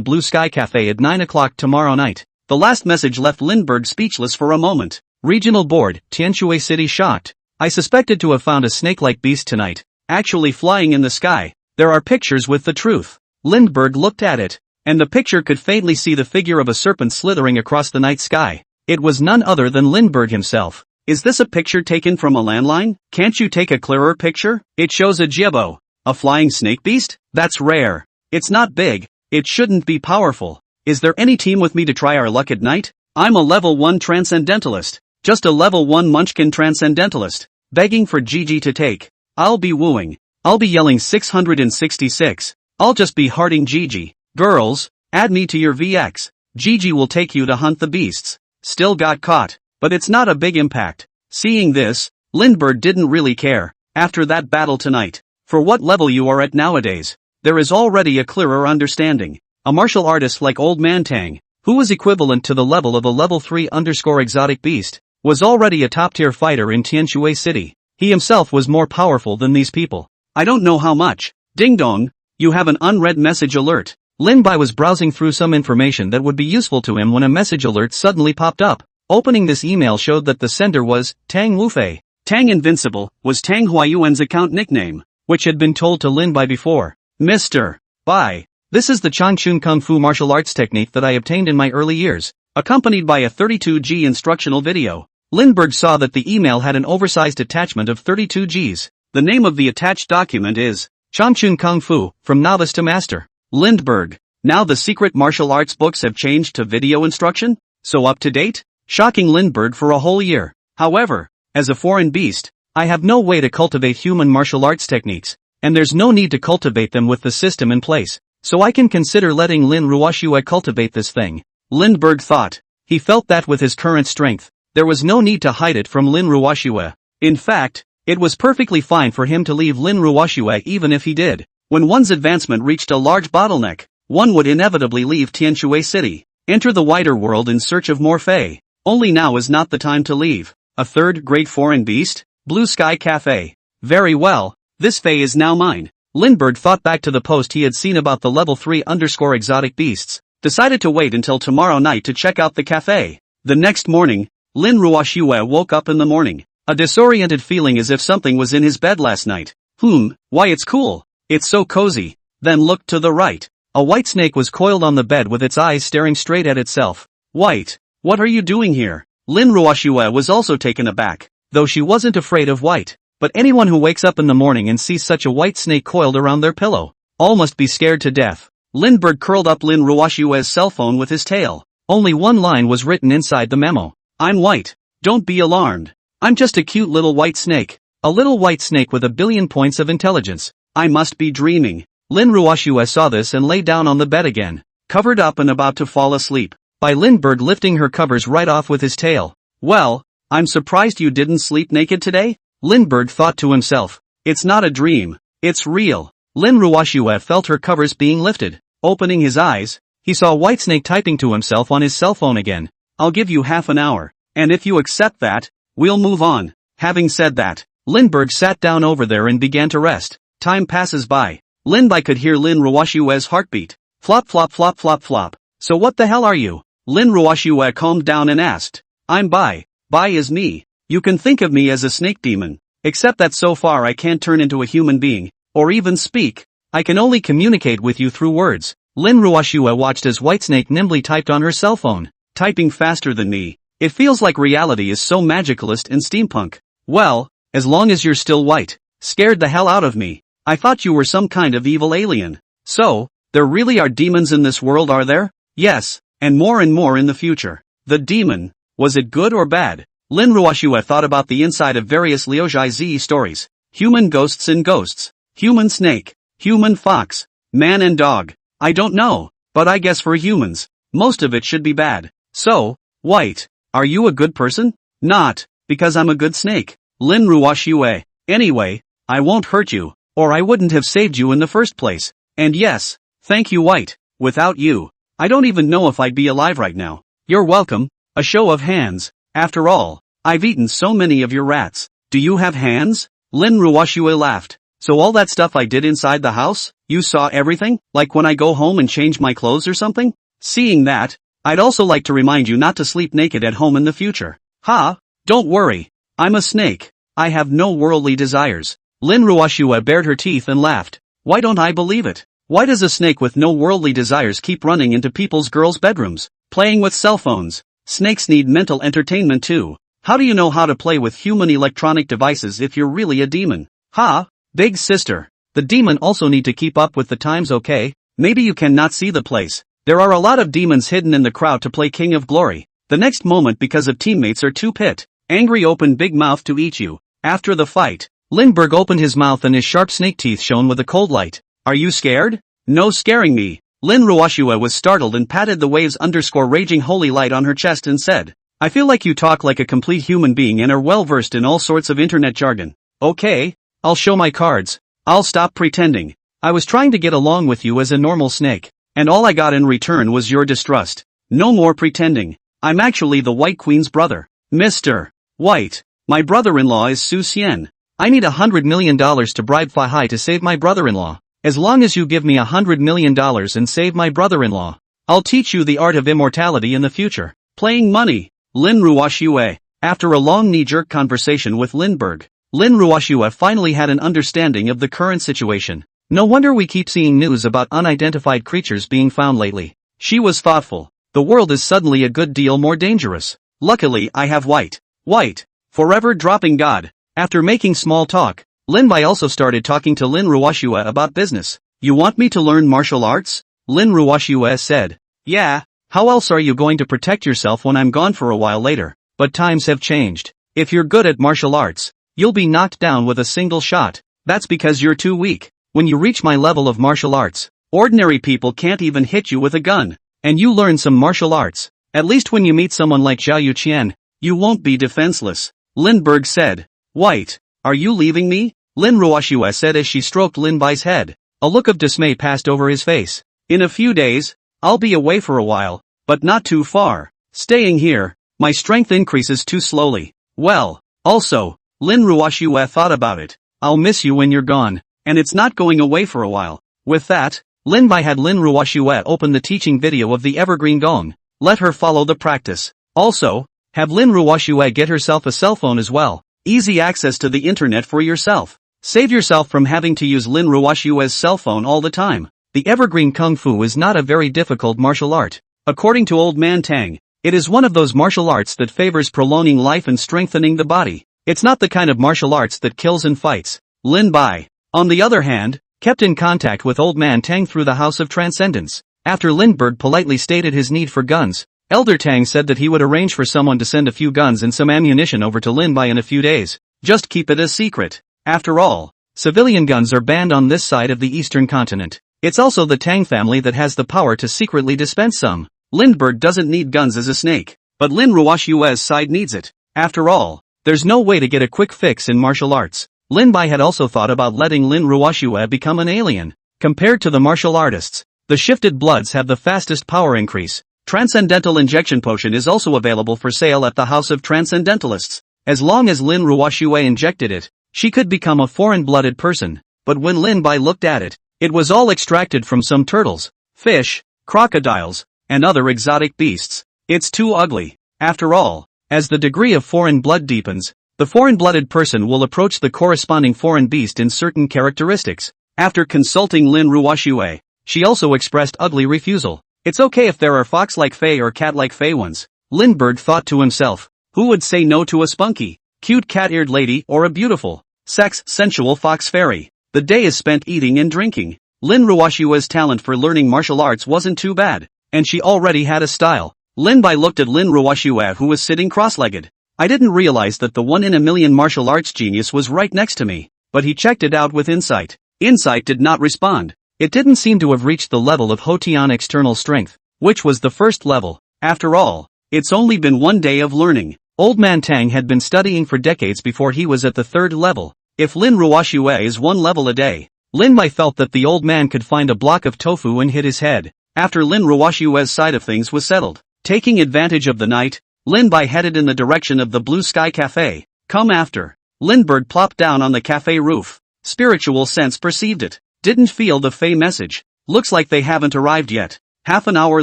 Blue Sky Cafe at 9 o'clock tomorrow night. The last message left Lindbergh speechless for a moment. Regional Board, Tianshui City. Shocked. I suspected to have found a snake-like beast tonight, actually flying in the sky. There are pictures with the truth. Lindbergh looked at it, and the picture could faintly see the figure of a serpent slithering across the night sky. It was none other than Lindbergh himself. Is this a picture taken from a landline? Can't you take a clearer picture? It shows a jibo. A flying snake beast? That's rare. It's not big. It shouldn't be powerful. Is there any team with me to try our luck at night? I'm a level 1 transcendentalist. Just a level 1 munchkin transcendentalist. Begging for Gigi to take. I'll be wooing. I'll be yelling 666. I'll just be hearting Gigi. Girls, add me to your VX. Gigi will take you to hunt the beasts. Still got caught. But it's not a big impact. Seeing this, Lindbergh didn't really care. After that battle tonight. For what level you are at nowadays, there is already a clearer understanding. A martial artist like Old Man Tang, who was equivalent to the level of a level 3 exotic beast, was already a top-tier fighter in Tianshui City. He himself was more powerful than these people. I don't know how much. Ding dong, you have an unread message alert. Lin-Bai was browsing through some information that would be useful to him when a message alert suddenly popped up. Opening this email showed that the sender was Tang Wufei. Tang Invincible was Tang Huayuan's account nickname, which had been told to Lin-Bai before. Mr. Bai. This is the Changchun Kung Fu martial arts technique that I obtained in my early years, accompanied by a 32G instructional video. Lindbergh saw that the email had an oversized attachment of 32 Gs. The name of the attached document is Changchun Kung Fu, From Novice to Master. Lindbergh. Now the secret martial arts books have changed to video instruction? So up to date? Shocking Lindbergh for a whole year. However, as a foreign beast, I have no way to cultivate human martial arts techniques, and there's no need to cultivate them with the system in place. So I can consider letting Lin Ruoxue cultivate this thing. Lindbergh thought. He felt that with his current strength, there was no need to hide it from Lin Ruoxue. In fact, it was perfectly fine for him to leave Lin Ruoxue even if he did. When one's advancement reached a large bottleneck, one would inevitably leave Tianshui City, enter the wider world in search of more Fae. Only now is not the time to leave. A third great foreign beast? Blue Sky Cafe. Very well, this Fae is now mine. Lindbergh thought back to the post he had seen about the level 3_exotic beasts, decided to wait until tomorrow night to check out the cafe. The next morning, Lin Ruoxue woke up in the morning. A disoriented feeling as if something was in his bed last night. Why it's cool. It's so cozy. Then looked to the right. A white snake was coiled on the bed with its eyes staring straight at itself. White, what are you doing here? Lin Ruoxue was also taken aback, though she wasn't afraid of white. But anyone who wakes up in the morning and sees such a white snake coiled around their pillow, all must be scared to death. Lindbergh curled up Lin Ruoxue's cell phone with his tail. Only one line was written inside the memo. I'm white. Don't be alarmed. I'm just a cute little white snake. A little white snake with a billion points of intelligence. I must be dreaming. Lin Ruoxue saw this and lay down on the bed again, covered up and about to fall asleep. By Lindbergh lifting her covers right off with his tail. Well, I'm surprised you didn't sleep naked today? Lindbergh thought to himself. It's not a dream. It's real. Lin Ruoxue felt her covers being lifted. Opening his eyes, he saw Whitesnake typing to himself on his cell phone again. I'll give you half an hour. And if you accept that, we'll move on. Having said that, Lindbergh sat down over there and began to rest. Time passes by. Lindbergh could hear Lin Ruoxue's heartbeat. Flop flop flop flop flop. So what the hell are you? Lin Ruoxue calmed down and asked. I'm Bai. Bai is me. You can think of me as a snake demon. Except that so far I can't turn into a human being, or even speak. I can only communicate with you through words. Lin Ruoxue watched as Whitesnake nimbly typed on her cell phone. Typing faster than me. It feels like reality is so magicalist and steampunk. Well, as long as you're still white. Scared the hell out of me. I thought you were some kind of evil alien. So, there really are demons in this world, are there? Yes, and more in the future. The demon, was it good or bad? Lin Ruoxue thought about the inside of various Liuji Zi stories. Human ghosts and ghosts. Human snake. Human fox. Man and dog. I don't know, but I guess for humans, most of it should be bad. So, white, are you a good person? Not, because I'm a good snake. Lin Ruoxue. Anyway, I won't hurt you, or I wouldn't have saved you in the first place. And yes, thank you white. Without you, I don't even know if I'd be alive right now. You're welcome. A show of hands. After all, I've eaten so many of your rats. Do you have hands? Lin Ruoxue laughed. So all that stuff I did inside the house, you saw everything? Like when I go home and change my clothes or something? Seeing that, I'd also like to remind you not to sleep naked at home in the future. Ha! Don't worry. I'm a snake. I have no worldly desires. Lin Ruoxue bared her teeth and laughed. Why don't I believe it? Why does a snake with no worldly desires keep running into people's girls' bedrooms, playing with cell phones? Snakes need mental entertainment too. How do you know how to play with human electronic devices if you're really a demon? Ha! Big sister. The demon also need to keep up with the times, okay? Maybe you cannot see the place. There are a lot of demons hidden in the crowd to play King of Glory. The next moment because of teammates are too pit. Angry open big mouth to eat you. After the fight, Lindbergh opened his mouth and his sharp snake teeth shone with a cold light. Are you scared? No scaring me. Lin Ruoxue was startled and patted the waves_raging holy light on her chest and said, I feel like you talk like a complete human being and are well versed in all sorts of internet jargon. Okay, I'll show my cards. I'll stop pretending. I was trying to get along with you as a normal snake, and all I got in return was your distrust. No more pretending. I'm actually the White Queen's brother. Mr. White. My brother-in-law is Su Xian. I need $100 million to bribe Fa Hai to save my brother-in-law. As long as you give me $100 million and save my brother-in-law, I'll teach you the art of immortality in the future. Playing money. Lin Ruoxue. After a long knee-jerk conversation with Lindbergh, Lin Ruoxue finally had an understanding of the current situation. No wonder we keep seeing news about unidentified creatures being found lately. She was thoughtful. The world is suddenly a good deal more dangerous. Luckily I have white. White. Forever dropping God. After making small talk, Lin Bai also started talking to Lin Ruoxue about business. You want me to learn martial arts? Lin Ruoxue said. Yeah, how else are you going to protect yourself when I'm gone for a while later? But times have changed. If you're good at martial arts, you'll be knocked down with a single shot. That's because you're too weak. When you reach my level of martial arts, ordinary people can't even hit you with a gun. And you learn some martial arts. At least when you meet someone like Zhao Yuqian, you won't be defenseless. Lindbergh said. White. Are you leaving me? Lin Ruoxue said as she stroked Lin Bai's head. A look of dismay passed over his face. In a few days, I'll be away for a while, but not too far. Staying here, my strength increases too slowly. Well, also, Lin Ruoxue thought about it. I'll miss you when you're gone, and it's not going away for a while. With that, Lin Bai had Lin Ruoxue open the teaching video of the Evergreen Gong. Let her follow the practice. Also, have Lin Ruoxue get herself a cell phone as well. Easy access to the internet for yourself. Save yourself from having to use Lin Ruoxue's cell phone all the time. The Evergreen Kung Fu is not a very difficult martial art. According to Old Man Tang, it is one of those martial arts that favors prolonging life and strengthening the body. It's not the kind of martial arts that kills and fights. Lin Bai, on the other hand, kept in contact with Old Man Tang through the House of Transcendence. After Lindbergh politely stated his need for guns, Elder Tang said that he would arrange for someone to send a few guns and some ammunition over to Lin Bai in a few days. Just keep it a secret. After all, civilian guns are banned on this side of the eastern continent. It's also the Tang family that has the power to secretly dispense some. Lindbergh doesn't need guns as a snake, but Lin Ruoxue's side needs it. After all, there's no way to get a quick fix in martial arts. Lin Bai had also thought about letting Lin Ruoxue become an alien. Compared to the martial artists, the shifted bloods have the fastest power increase. Transcendental Injection Potion is also available for sale at the House of Transcendentalists. As long as Lin Ruoxue injected it, she could become a foreign-blooded person. But when Lin Bai looked at it, it was all extracted from some turtles, fish, crocodiles, and other exotic beasts. It's too ugly. After all, as the degree of foreign blood deepens, the foreign-blooded person will approach the corresponding foreign beast in certain characteristics. After consulting Lin Ruoxue, she also expressed ugly refusal. It's okay if there are fox-like fae or cat-like fae ones. Lindbergh thought to himself. Who would say no to a spunky, cute cat-eared lady or a beautiful, sensual fox fairy? The day is spent eating and drinking. Lin Ruoxue's talent for learning martial arts wasn't too bad, and she already had a style. Lin Bai looked at Lin Ruoxue who was sitting cross-legged. I didn't realize that the one-in-a-million martial arts genius was right next to me, but he checked it out with Insight. Insight did not respond. It didn't seem to have reached the level of Hotian external strength, which was the first level. After all, it's only been one day of learning. Old Man Tang had been studying for decades before he was at the third level. If Lin Ruoxue is one level a day, Lin Bai felt that the old man could find a block of tofu and hit his head. After Lin Ruoxue's side of things was settled, taking advantage of the night, Lin Bai headed in the direction of the Blue Sky Cafe. Come after. Lindbergh plopped down on the cafe roof. Spiritual sense perceived it. Didn't feel the Fae message. Looks like they haven't arrived yet. Half an hour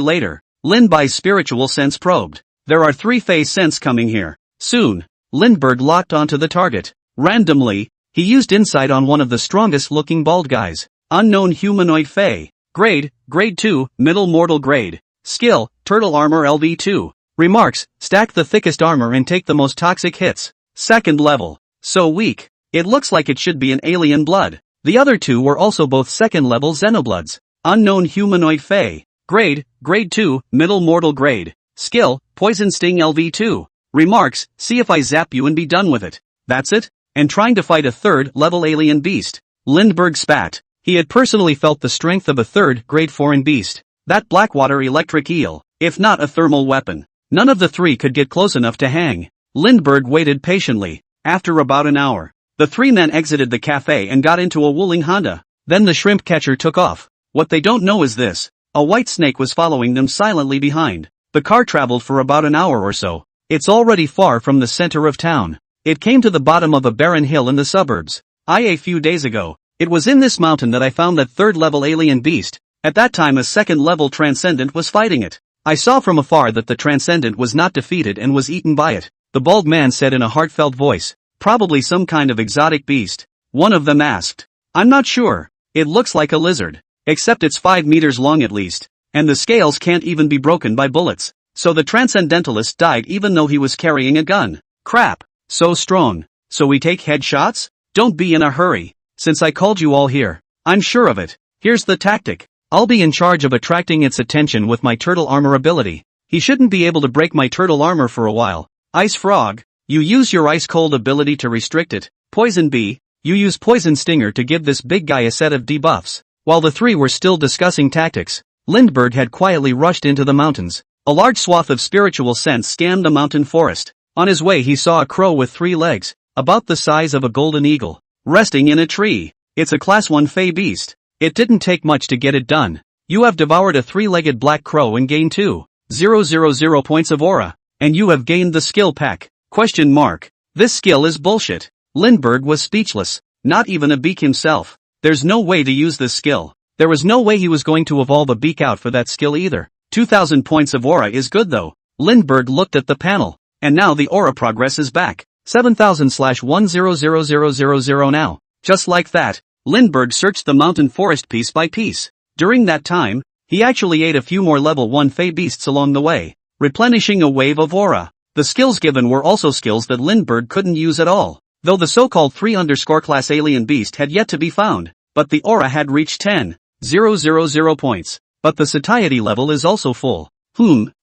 later, Lin Bai's spiritual sense probed. There are 3 Fae scents coming here. Soon, Lindbergh locked onto the target. Randomly, he used insight on one of the strongest looking bald guys. Unknown humanoid Fae. Grade, Grade 2, middle mortal grade. Skill, Turtle Armor LV2. Remarks, stack the thickest armor and take the most toxic hits. Second level. So weak. It looks like it should be an alien blood. The other 2 were also both second-level Xenobloods. Unknown humanoid Fae. Grade, Grade 2, middle mortal grade. Skill, Poison Sting LV2. Remarks, see if I zap you and be done with it. That's it? And trying to fight a third-level alien beast. Lindbergh spat. He had personally felt the strength of a third-grade foreign beast. That Blackwater electric eel, if not a thermal weapon. None of the 3 could get close enough to hang. Lindbergh waited patiently. After about an hour, the 3 men exited the cafe and got into a Wuling Honda. Then the shrimp catcher took off. What they don't know is this. A white snake was following them silently behind. The car traveled for about an hour or so. It's already far from the center of town. It came to the bottom of a barren hill in the suburbs. A few days ago, it was in this mountain that I found that third-level alien beast. At that time a second-level transcendent was fighting it. I saw from afar that the transcendent was not defeated and was eaten by it. The bald man said in a heartfelt voice. Probably some kind of exotic beast. One of them asked. I'm not sure. It looks like a lizard. Except it's 5 meters long at least. And the scales can't even be broken by bullets. So the transcendentalist died even though he was carrying a gun. Crap. So strong. So we take headshots? Don't be in a hurry. Since I called you all here, I'm sure of it. Here's the tactic. I'll be in charge of attracting its attention with my turtle armor ability. He shouldn't be able to break my turtle armor for a while. Ice Frog. You use your Ice Cold ability to restrict it. Poison Bee, you use Poison Stinger to give this big guy a set of debuffs. While the 3 were still discussing tactics, Lindbergh had quietly rushed into the mountains. A large swath of spiritual sense scanned the mountain forest. On his way he saw a crow with 3 legs, about the size of a golden eagle, resting in a tree. It's a class 1 fey beast. It didn't take much to get it done. You have devoured a 3-legged black crow and gained 2,000 points of aura. And you have gained the skill pack. ? This skill is bullshit. Lindbergh was speechless. Not even a beak himself. There's no way to use this skill. There was no way he was going to evolve a beak out for that skill either. 2,000 points of aura is good though. Lindbergh looked at the panel. And now the aura progress is back. 7,000/100000 now. Just like that, Lindbergh searched the mountain forest piece by piece. During that time, he actually ate a few more level 1 fey beasts along the way, replenishing a wave of aura. The skills given were also skills that Lindbergh couldn't use at all, though the so-called 3_ class alien beast had yet to be found, but the aura had reached 10,000 points. But the satiety level is also full.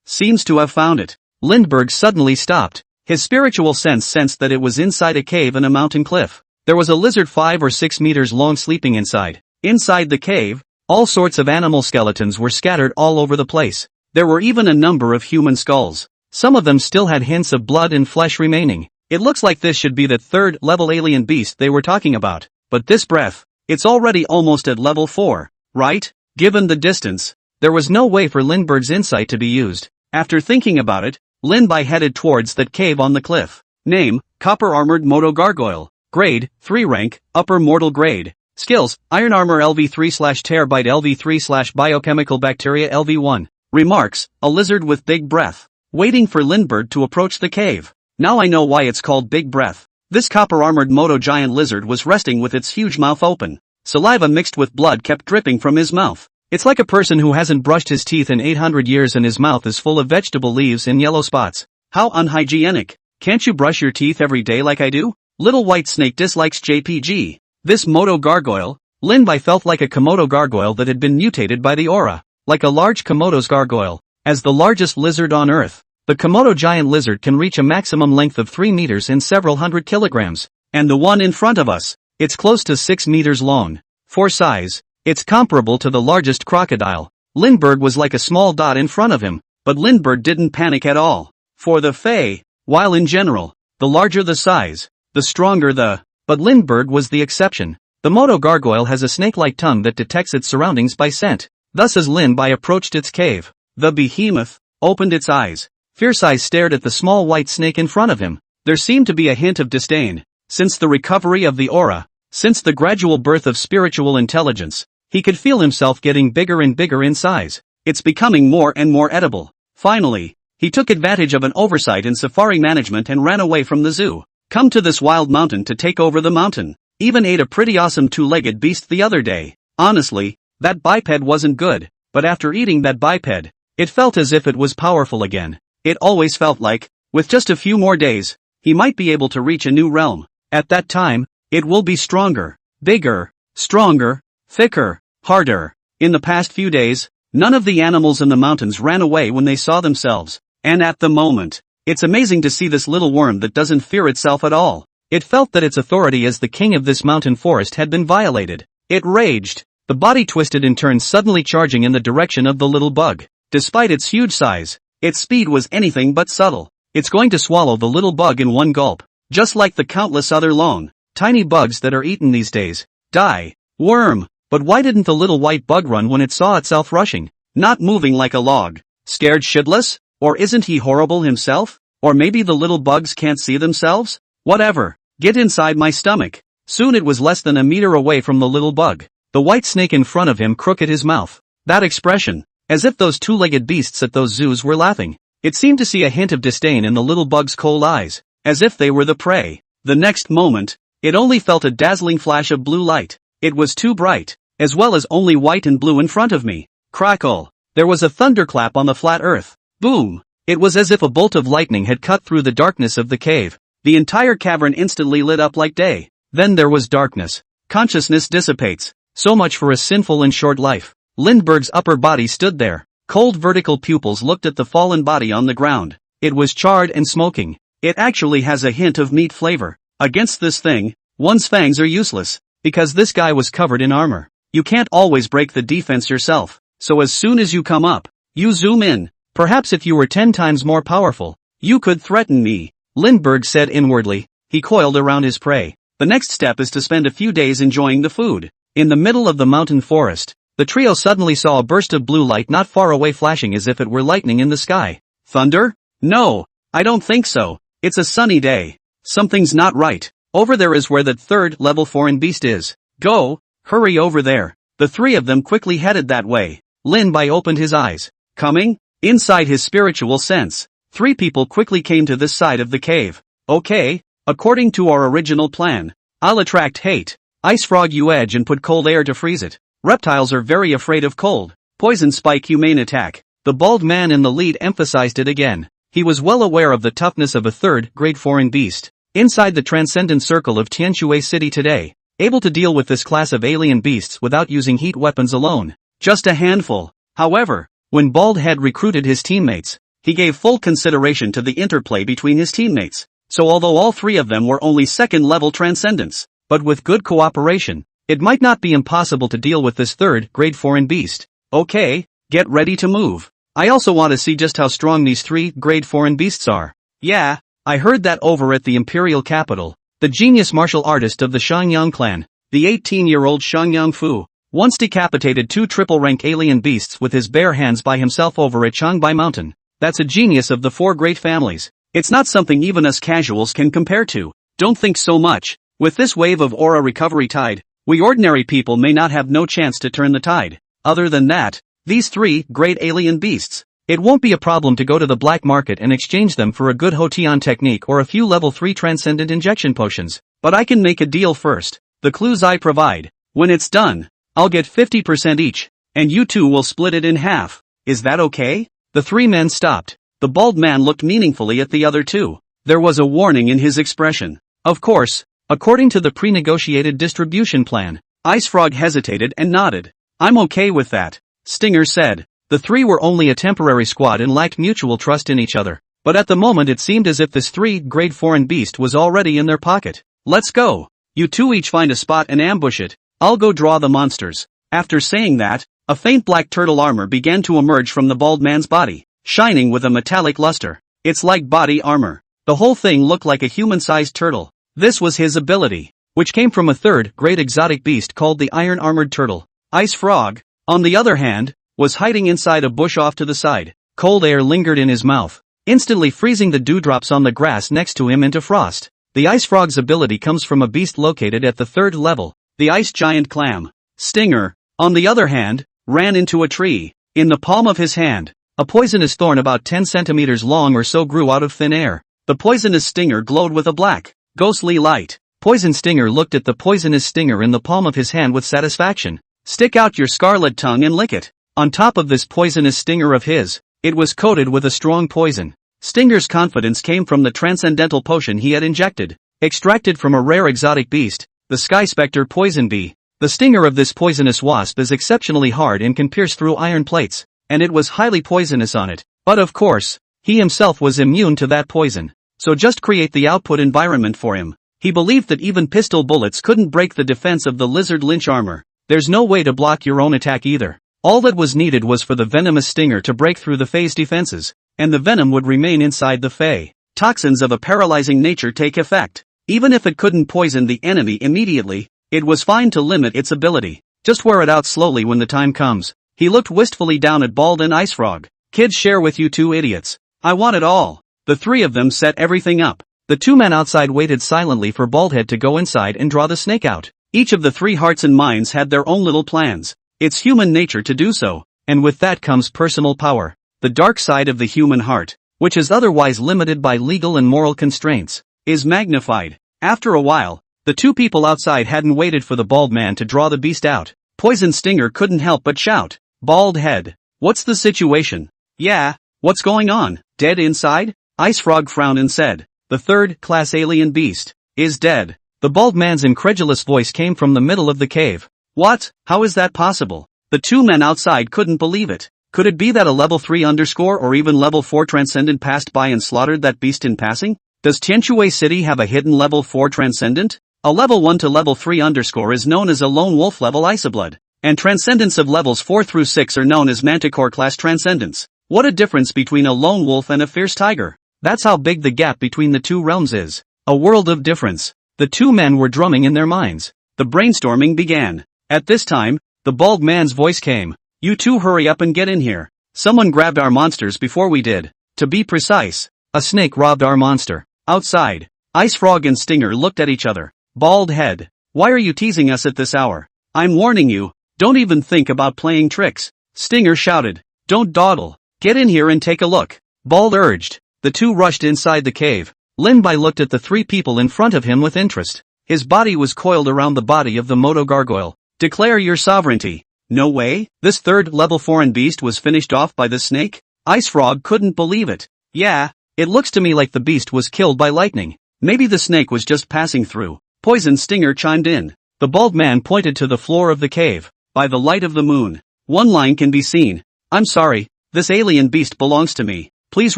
Seems to have found it. Lindbergh suddenly stopped. His spiritual sense sensed that it was inside a cave in a mountain cliff. There was a lizard 5 or 6 meters long sleeping inside. Inside the cave, all sorts of animal skeletons were scattered all over the place. There were even a number of human skulls. Some of them still had hints of blood and flesh remaining. It looks like this should be that 3rd level alien beast they were talking about. But this breath, it's already almost at level 4, right? Given the distance, there was no way for Lindbergh's insight to be used. After thinking about it, Lindbergh headed towards that cave on the cliff. Name, Copper Armored Moto Gargoyle. Grade, 3 rank, Upper Mortal Grade. Skills, Iron Armor LV3/Terabyte LV3/Biochemical Bacteria LV1. Remarks, a lizard with big breath. Waiting for Lindbergh to approach the cave. Now I know why it's called Big Breath. This copper-armored moto giant lizard was resting with its huge mouth open. Saliva mixed with blood kept dripping from his mouth. It's like a person who hasn't brushed his teeth in 800 years and his mouth is full of vegetable leaves and yellow spots. How unhygienic. Can't you brush your teeth every day like I do? Little White Snake dislikes JPG. This moto gargoyle, Lindbergh felt like a Komodo gargoyle that had been mutated by the aura. Like a large Komodo's gargoyle. As the largest lizard on Earth, the Komodo giant lizard can reach a maximum length of 3 meters and several hundred kilograms. And the one in front of us, it's close to 6 meters long. For size, it's comparable to the largest crocodile. Lindbergh was like a small dot in front of him, but Lindbergh didn't panic at all. For the Fae, while in general, the larger the size, the stronger the... But Lindbergh was the exception. The Moto gargoyle has a snake-like tongue that detects its surroundings by scent. Thus as Lindbergh approached its cave, the behemoth opened its eyes. Fierce eyes stared at the small white snake in front of him. There seemed to be a hint of disdain. Since the recovery of the aura, since the gradual birth of spiritual intelligence, he could feel himself getting bigger and bigger in size. It's becoming more and more edible. Finally, he took advantage of an oversight in safari management and ran away from the zoo. Come to this wild mountain to take over the mountain. Even ate a pretty awesome 2-legged beast the other day. Honestly, that biped wasn't good, but after eating that biped, it felt as if it was powerful again. It always felt like, with just a few more days, he might be able to reach a new realm. At that time, it will be stronger, bigger, stronger, thicker, harder. In the past few days, none of the animals in the mountains ran away when they saw themselves. And at the moment, it's amazing to see this little worm that doesn't fear itself at all. It felt that its authority as the king of this mountain forest had been violated. It raged. The body twisted and turned, suddenly charging in the direction of the little bug. Despite its huge size, its speed was anything but subtle. It's going to swallow the little bug in one gulp. Just like the countless other long, tiny bugs that are eaten these days. Die. Worm. But why didn't the little white bug run when it saw itself rushing? Not moving like a log. Scared shitless? Or isn't he horrible himself? Or maybe the little bugs can't see themselves? Whatever. Get inside my stomach. Soon it was less than a meter away from the little bug. The white snake in front of him crooked his mouth. That expression. As if those 2-legged beasts at those zoos were laughing. It seemed to see a hint of disdain in the little bug's cold eyes. As if they were the prey. The next moment, it only felt a dazzling flash of blue light. It was too bright. As well as only white and blue in front of me. Crackle. There was a thunderclap on the flat earth. Boom. It was as if a bolt of lightning had cut through the darkness of the cave. The entire cavern instantly lit up like day. Then there was darkness. Consciousness dissipates. So much for a sinful and short life. Lindbergh's upper body stood there. Cold vertical pupils looked at the fallen body on the ground. It was charred and smoking. It actually has a hint of meat flavor. Against this thing, one's fangs are useless. Because this guy was covered in armor. You can't always break the defense yourself. So as soon as you come up, you zoom in. Perhaps if you were 10 times more powerful, you could threaten me, Lindbergh said inwardly. He coiled around his prey. The next step is to spend a few days enjoying the food. In the middle of the mountain forest, the trio suddenly saw a burst of blue light not far away flashing as if it were lightning in the sky. Thunder? No, I don't think so. It's a sunny day. Something's not right. Over there is where that third level foreign beast is. Go, hurry over there. The three of them quickly headed that way. Lin Bai opened his eyes. Coming? Inside his spiritual sense, three people quickly came to this side of the cave. Okay, according to our original plan, I'll attract hate. Ice frog you edge and put cold air to freeze it. Reptiles are very afraid of cold. Poison spike humane attack. The bald man in the lead emphasized it again. He was well aware of the toughness of a third-grade foreign beast. Inside the transcendent circle of Tianshui City today, able to deal with this class of alien beasts without using heat weapons alone. Just a handful. However, when Bald Head recruited his teammates, he gave full consideration to the interplay between his teammates. So although all three of them were only second-level transcendents, but with good cooperation, it might not be impossible to deal with this third-grade foreign beast. Okay, get ready to move. I also want to see just how strong these three-grade foreign beasts are. Yeah, I heard that over at the Imperial Capital. The genius martial artist of the Shangyang clan, the 18-year-old Shangyang Fu, once decapitated two triple-rank alien beasts with his bare hands by himself over at Changbai Mountain. That's a genius of the four great families. It's not something even us casuals can compare to. Don't think so much. With this wave of aura recovery tide, we ordinary people may not have no chance to turn the tide. Other than that, these three great alien beasts, it won't be a problem to go to the black market and exchange them for a good Hotian technique or a few level 3 transcendent injection potions. But I can make a deal first. The clues I provide, when it's done, I'll get 50% each, and you two will split it in half. Is that okay? The three men stopped. The bald man looked meaningfully at the other two. There was a warning in his expression. Of course, according to the pre-negotiated distribution plan. Ice Frog hesitated and nodded. I'm okay with that, Stinger said. The three were only a temporary squad and lacked mutual trust in each other. But at the moment it seemed as if this three-grade foreign beast was already in their pocket. Let's go. You two each find a spot and ambush it. I'll go draw the monsters. After saying that, a faint black turtle armor began to emerge from the bald man's body, shining with a metallic luster. It's like body armor. The whole thing looked like a human-sized turtle. This was his ability, which came from a third-grade exotic beast called the iron-armored turtle. Ice Frog, on the other hand, was hiding inside a bush off to the side. Cold air lingered in his mouth, instantly freezing the dewdrops on the grass next to him into frost. The Ice Frog's ability comes from a beast located at the third level, the ice giant clam. Stinger, on the other hand, ran into a tree. In the palm of his hand, a poisonous thorn about 10 centimeters long or so grew out of thin air. The poisonous stinger glowed with a black, ghostly light. Poison Stinger looked at the poisonous stinger in the palm of his hand with satisfaction. Stick out your scarlet tongue and lick it. On top of this poisonous stinger of his, it was coated with a strong poison. Stinger's confidence came from the transcendental potion he had injected, extracted from a rare exotic beast, the Sky Spectre poison bee. The stinger of this poisonous wasp is exceptionally hard and can pierce through iron plates, and it was highly poisonous on it. But of course, he himself was immune to that poison. So just create the output environment for him. He believed that even pistol bullets couldn't break the defense of the lizard lynch armor. There's no way to block your own attack either. All that was needed was for the venomous stinger to break through the Fae's defenses, and the venom would remain inside the Fae. Toxins of a paralyzing nature take effect. Even if it couldn't poison the enemy immediately, it was fine to limit its ability. Just wear it out slowly when the time comes. He looked wistfully down at Bald and Ice Frog. Kids share with you two idiots. I want it all. The three of them set everything up. The two men outside waited silently for Baldhead to go inside and draw the snake out. Each of the three hearts and minds had their own little plans. It's human nature to do so, and with that comes personal power. The dark side of the human heart, which is otherwise limited by legal and moral constraints, is magnified. After a while, the two people outside hadn't waited for the bald man to draw the beast out. Poison Stinger couldn't help but shout, "Bald Head, what's the situation?" "Yeah, what's going on? Dead inside?" Ice Frog frowned and said, "The third-class alien beast is dead." The bald man's incredulous voice came from the middle of the cave. "What? How is that possible?" The two men outside couldn't believe it. Could it be that a level 3 underscore or even level 4 transcendent passed by and slaughtered that beast in passing? Does Tianshui City have a hidden level 4 transcendent? A level 1 to level 3 underscore is known as a lone wolf level Isoblood, and transcendents of levels 4 through 6 are known as manticore class transcendents. What a difference between a lone wolf and a fierce tiger. That's how big the gap between the two realms is. A world of difference. The two men were drumming in their minds. The brainstorming began. At this time, the bald man's voice came. You two hurry up and get in here. Someone grabbed our monsters before we did. To be precise, a snake robbed our monster. Outside, Ice Frog and Stinger looked at each other. Bald head. Why are you teasing us at this hour? I'm warning you, don't even think about playing tricks. Stinger shouted. Don't dawdle. Get in here and take a look. Bald urged. The two rushed inside the cave. Linbai looked at the three people in front of him with interest. His body was coiled around the body of the Moto Gargoyle. Declare your sovereignty. No way, this third-level foreign beast was finished off by the snake? Ice Frog couldn't believe it. Yeah, it looks to me like the beast was killed by lightning. Maybe the snake was just passing through. Poison Stinger chimed in. The bald man pointed to the floor of the cave. By the light of the moon, one line can be seen. I'm sorry, this alien beast belongs to me. Please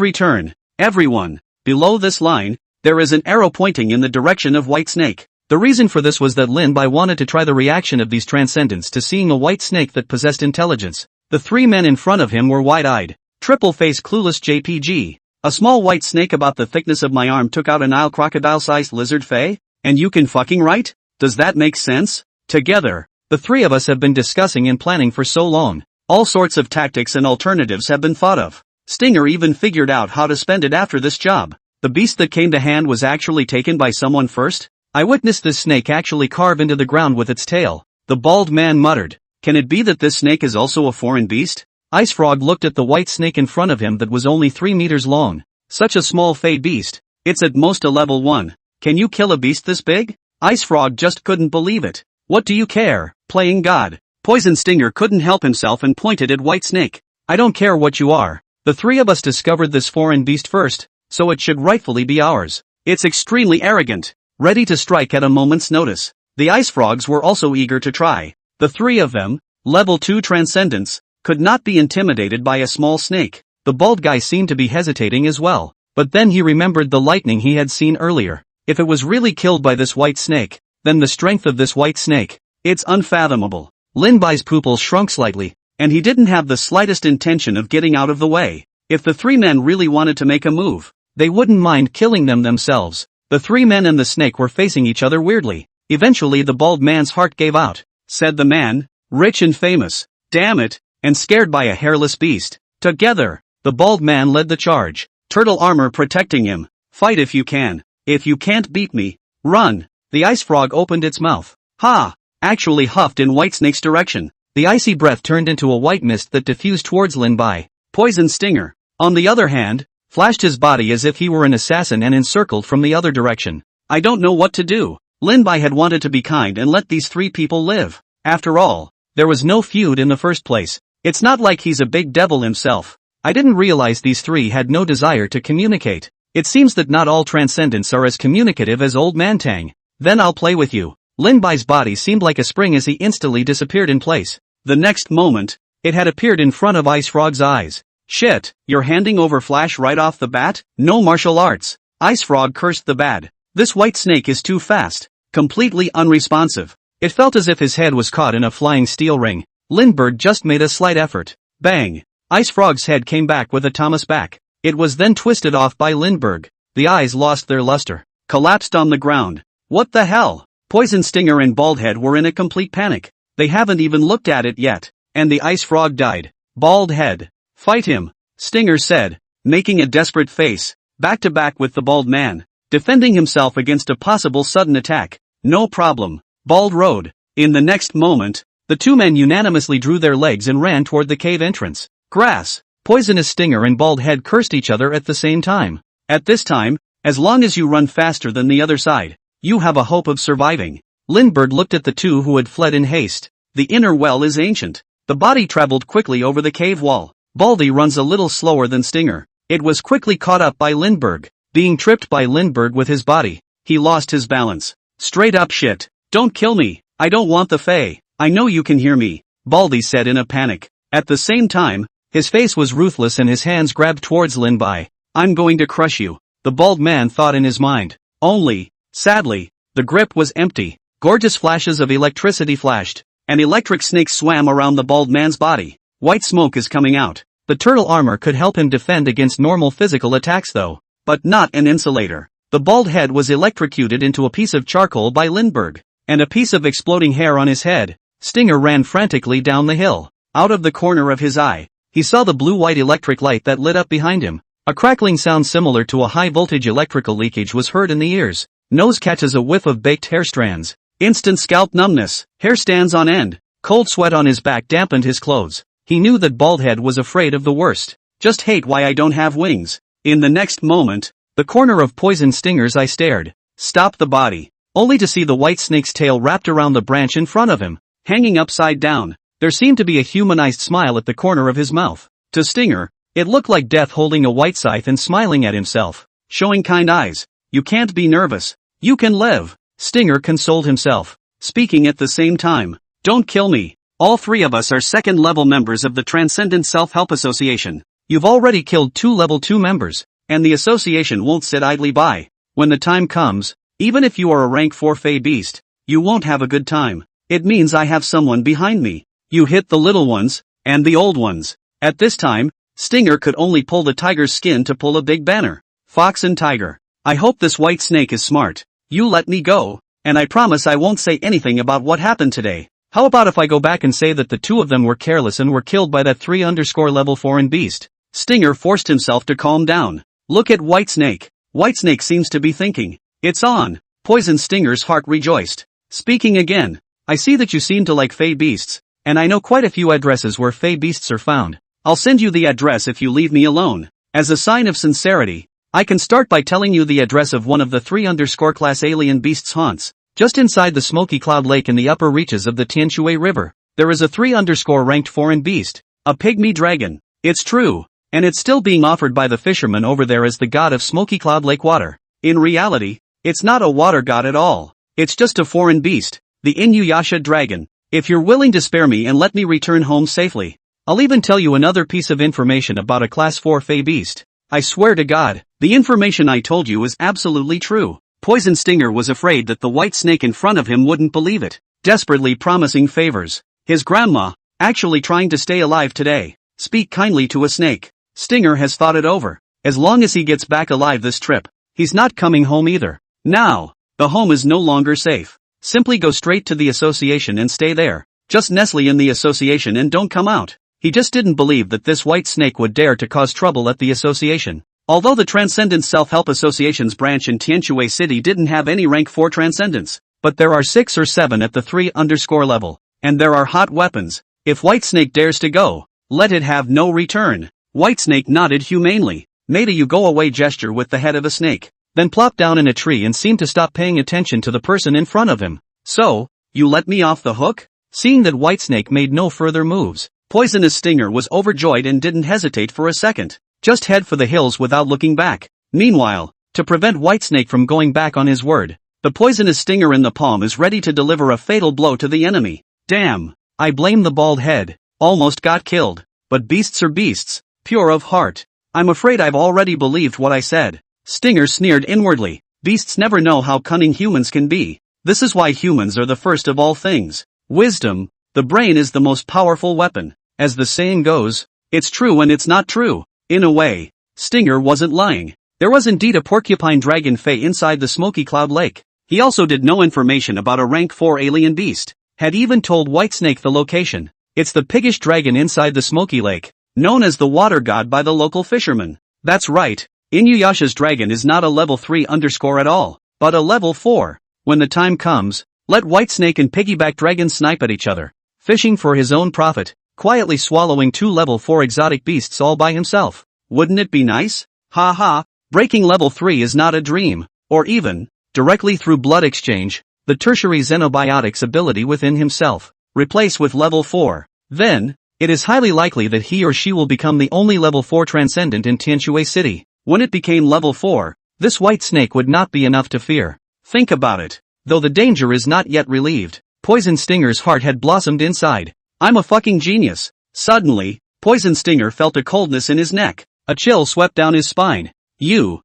return. Everyone. Below this line, there is an arrow pointing in the direction of White Snake. The reason for this was that Linbai wanted to try the reaction of these transcendents to seeing a white snake that possessed intelligence. The three men in front of him were wide-eyed. Triple-face clueless JPG. A small white snake about the thickness of my arm took out a Nile crocodile-sized lizard fae? And you can fucking write? Does that make sense? Together, the three of us have been discussing and planning for so long. All sorts of tactics and alternatives have been thought of. Stinger even figured out how to spend it after this job. The beast that came to hand was actually taken by someone first? I witnessed this snake actually carve into the ground with its tail. The bald man muttered. Can it be that this snake is also a foreign beast? Ice Frog looked at the white snake in front of him that was only 3 meters long. Such a small fey beast. It's at most a level 1. Can you kill a beast this big? Ice Frog just couldn't believe it. What do you care? Playing God. Poison Stinger couldn't help himself and pointed at White Snake. I don't care what you are. The three of us discovered this foreign beast first, so it should rightfully be ours. It's extremely arrogant. Ready to strike at a moment's notice. The Ice Frogs were also eager to try. The three of them, level 2 transcendents, could not be intimidated by a small snake. The bald guy seemed to be hesitating as well. But then he remembered the lightning he had seen earlier. If it was really killed by this white snake, then the strength of this white snake, it's unfathomable. Linbai's pupils shrunk slightly, and he didn't have the slightest intention of getting out of the way. If the three men really wanted to make a move, they wouldn't mind killing them themselves. The three men and the snake were facing each other weirdly. Eventually the bald man's heart gave out. Said the man, rich and famous, damn it, and scared by a hairless beast. Together, the bald man led the charge. Turtle armor protecting him. Fight if you can. If you can't beat me, run. The ice frog opened its mouth. Ha! Actually huffed in White Snake's direction. The icy breath turned into a white mist that diffused towards Linbai. Poison Stinger, on the other hand, flashed his body as if he were an assassin and encircled from the other direction. I don't know what to do. Linbai had wanted to be kind and let these three people live. After all, there was no feud in the first place. It's not like he's a big devil himself. I didn't realize these three had no desire to communicate. It seems that not all transcendents are as communicative as Old Man Tang. Then I'll play with you. Linbai's body seemed like a spring as he instantly disappeared in place. The next moment, it had appeared in front of Ice Frog's eyes. Shit, you're handing over Flash right off the bat? No martial arts. Ice Frog cursed the bad. This white snake is too fast. Completely unresponsive. It felt as if his head was caught in a flying steel ring. Lindbergh just made a slight effort. Bang! Ice Frog's head came back with a Thomas back. It was then twisted off by Lindbergh. The eyes lost their luster. Collapsed on the ground. What the hell? Poison Stinger and Baldhead were in a complete panic. They haven't even looked at it yet. And the Ice Frog died. Baldhead. Fight him, Stinger said, making a desperate face, back to back with the bald man, defending himself against a possible sudden attack. No problem, Bald rode. In the next moment, the two men unanimously drew their legs and ran toward the cave entrance. Grass. Poisonous Stinger and Baldhead cursed each other at the same time. At this time, as long as you run faster than the other side, you have a hope of surviving. Lindbergh looked at the two who had fled in haste. The inner well is ancient. The body traveled quickly over the cave wall. Baldy runs a little slower than Stinger. It was quickly caught up by Lindbergh. Being tripped by Lindbergh with his body, he lost his balance. Straight up shit. Don't kill me. I don't want the Fae. I know you can hear me, Baldy said in a panic. At the same time, his face was ruthless and his hands grabbed towards Linbai. I'm going to crush you, the bald man thought in his mind. Only, sadly, the grip was empty. Gorgeous flashes of electricity flashed. An electric snake swam around the bald man's body. White smoke is coming out. The turtle armor could help him defend against normal physical attacks though, but not an insulator. The bald head was electrocuted into a piece of charcoal by Lindbergh, and a piece of exploding hair on his head. Stinger ran frantically down the hill. Out of the corner of his eye, he saw the blue-white electric light that lit up behind him. A crackling sound similar to a high-voltage electrical leakage was heard in the ears. Nose catches a whiff of baked hair strands. Instant scalp numbness. Hair stands on end. Cold sweat on his back dampened his clothes. He knew that Baldhead was afraid of the worst. Just hate why I don't have wings. In the next moment, the corner of Poison Stinger's eye stared. Stop the body. Only to see the white snake's tail wrapped around the branch in front of him, hanging upside down. There seemed to be a humanized smile at the corner of his mouth. To Stinger, it looked like Death holding a white scythe and smiling at himself, showing kind eyes. You can't be nervous. You can live. Stinger consoled himself, speaking at the same time. Don't kill me. All three of us are second-level members of the Transcendent Self-Help Association. You've already killed 2 level 2 members, and the association won't sit idly by. When the time comes, even if you are a rank 4 Fey Beast, you won't have a good time. It means I have someone behind me. You hit the little ones, and the old ones. At this time, Stinger could only pull the tiger's skin to pull a big banner. Fox and Tiger. I hope this white snake is smart. You let me go, and I promise I won't say anything about what happened today. How about if I go back and say that the 2 of them were careless and were killed by that 3_level foreign beast? Stinger forced himself to calm down. Look at Whitesnake. Whitesnake seems to be thinking. It's on. Poison Stinger's heart rejoiced. Speaking again. I see that you seem to like Fey Beasts, and I know quite a few addresses where Fey Beasts are found. I'll send you the address if you leave me alone. As a sign of sincerity, I can start by telling you the address of one of the 3_class alien beasts' haunts. Just inside the Smoky Cloud Lake in the upper reaches of the Tianshui River, there is a 3_ranked foreign beast, a pygmy dragon. It's true, and it's still being offered by the fisherman over there as the god of Smoky Cloud Lake water. In reality, it's not a water god at all. It's just a foreign beast, the Inuyasha dragon. If you're willing to spare me and let me return home safely, I'll even tell you another piece of information about a class 4 Fey beast. I swear to God, the information I told you is absolutely true. Poison Stinger was afraid that the white snake in front of him wouldn't believe it, desperately promising favors. His grandma, actually trying to stay alive today. Speak kindly to a snake. Stinger has thought it over. As long as he gets back alive this trip, he's not coming home either. Now, the home is no longer safe. Simply go straight to the association and stay there. Just nestle in the association and don't come out. He just didn't believe that this white snake would dare to cause trouble at the association. Although the Transcendent Self-Help Association's branch in Tianshui City didn't have any rank 4 transcendents, but there are 6 or 7 at the 3_ level, and there are hot weapons. If Whitesnake dares to go, let it have no return. Whitesnake nodded humanely, made a you go away gesture with the head of a snake, then plopped down in a tree and seemed to stop paying attention to the person in front of him. So, you let me off the hook? Seeing that Whitesnake made no further moves, Poisonous Stinger was overjoyed and didn't hesitate for a second. Just head for the hills without looking back. Meanwhile, to prevent Whitesnake from going back on his word, the Poisonous Stinger in the palm is ready to deliver a fatal blow to the enemy. Damn, I blame the bald head. Almost got killed. But beasts are beasts, pure of heart. I'm afraid I've already believed what I said. Stinger sneered inwardly. Beasts never know how cunning humans can be. This is why humans are the first of all things. Wisdom. The brain is the most powerful weapon. As the saying goes, it's true and it's not true. In a way, Stinger wasn't lying. There was indeed a porcupine dragon fey inside the Smoky Cloud Lake. He also did no information about a rank 4 alien beast. Had even told Whitesnake the location. It's the piggish dragon inside the Smoky Lake, known as the water god by the local fishermen. That's right, Inuyasha's dragon is not a level 3_ at all, but a level 4. When the time comes, let Whitesnake and piggyback dragon snipe at each other, fishing for his own profit, quietly swallowing 2 level 4 exotic beasts all by himself. Wouldn't it be nice? Ha ha, breaking level 3 is not a dream, or even, directly through blood exchange, the tertiary xenobiotics ability within himself, replace with level 4. Then, it is highly likely that he or she will become the only level 4 transcendent in Tianshui City. When it became level 4, this white snake would not be enough to fear. Think about it. Though the danger is not yet relieved, Poison Stinger's heart had blossomed inside. I'm a fucking genius. Suddenly, Poison Stinger felt a coldness in his neck. A chill swept down his spine. You.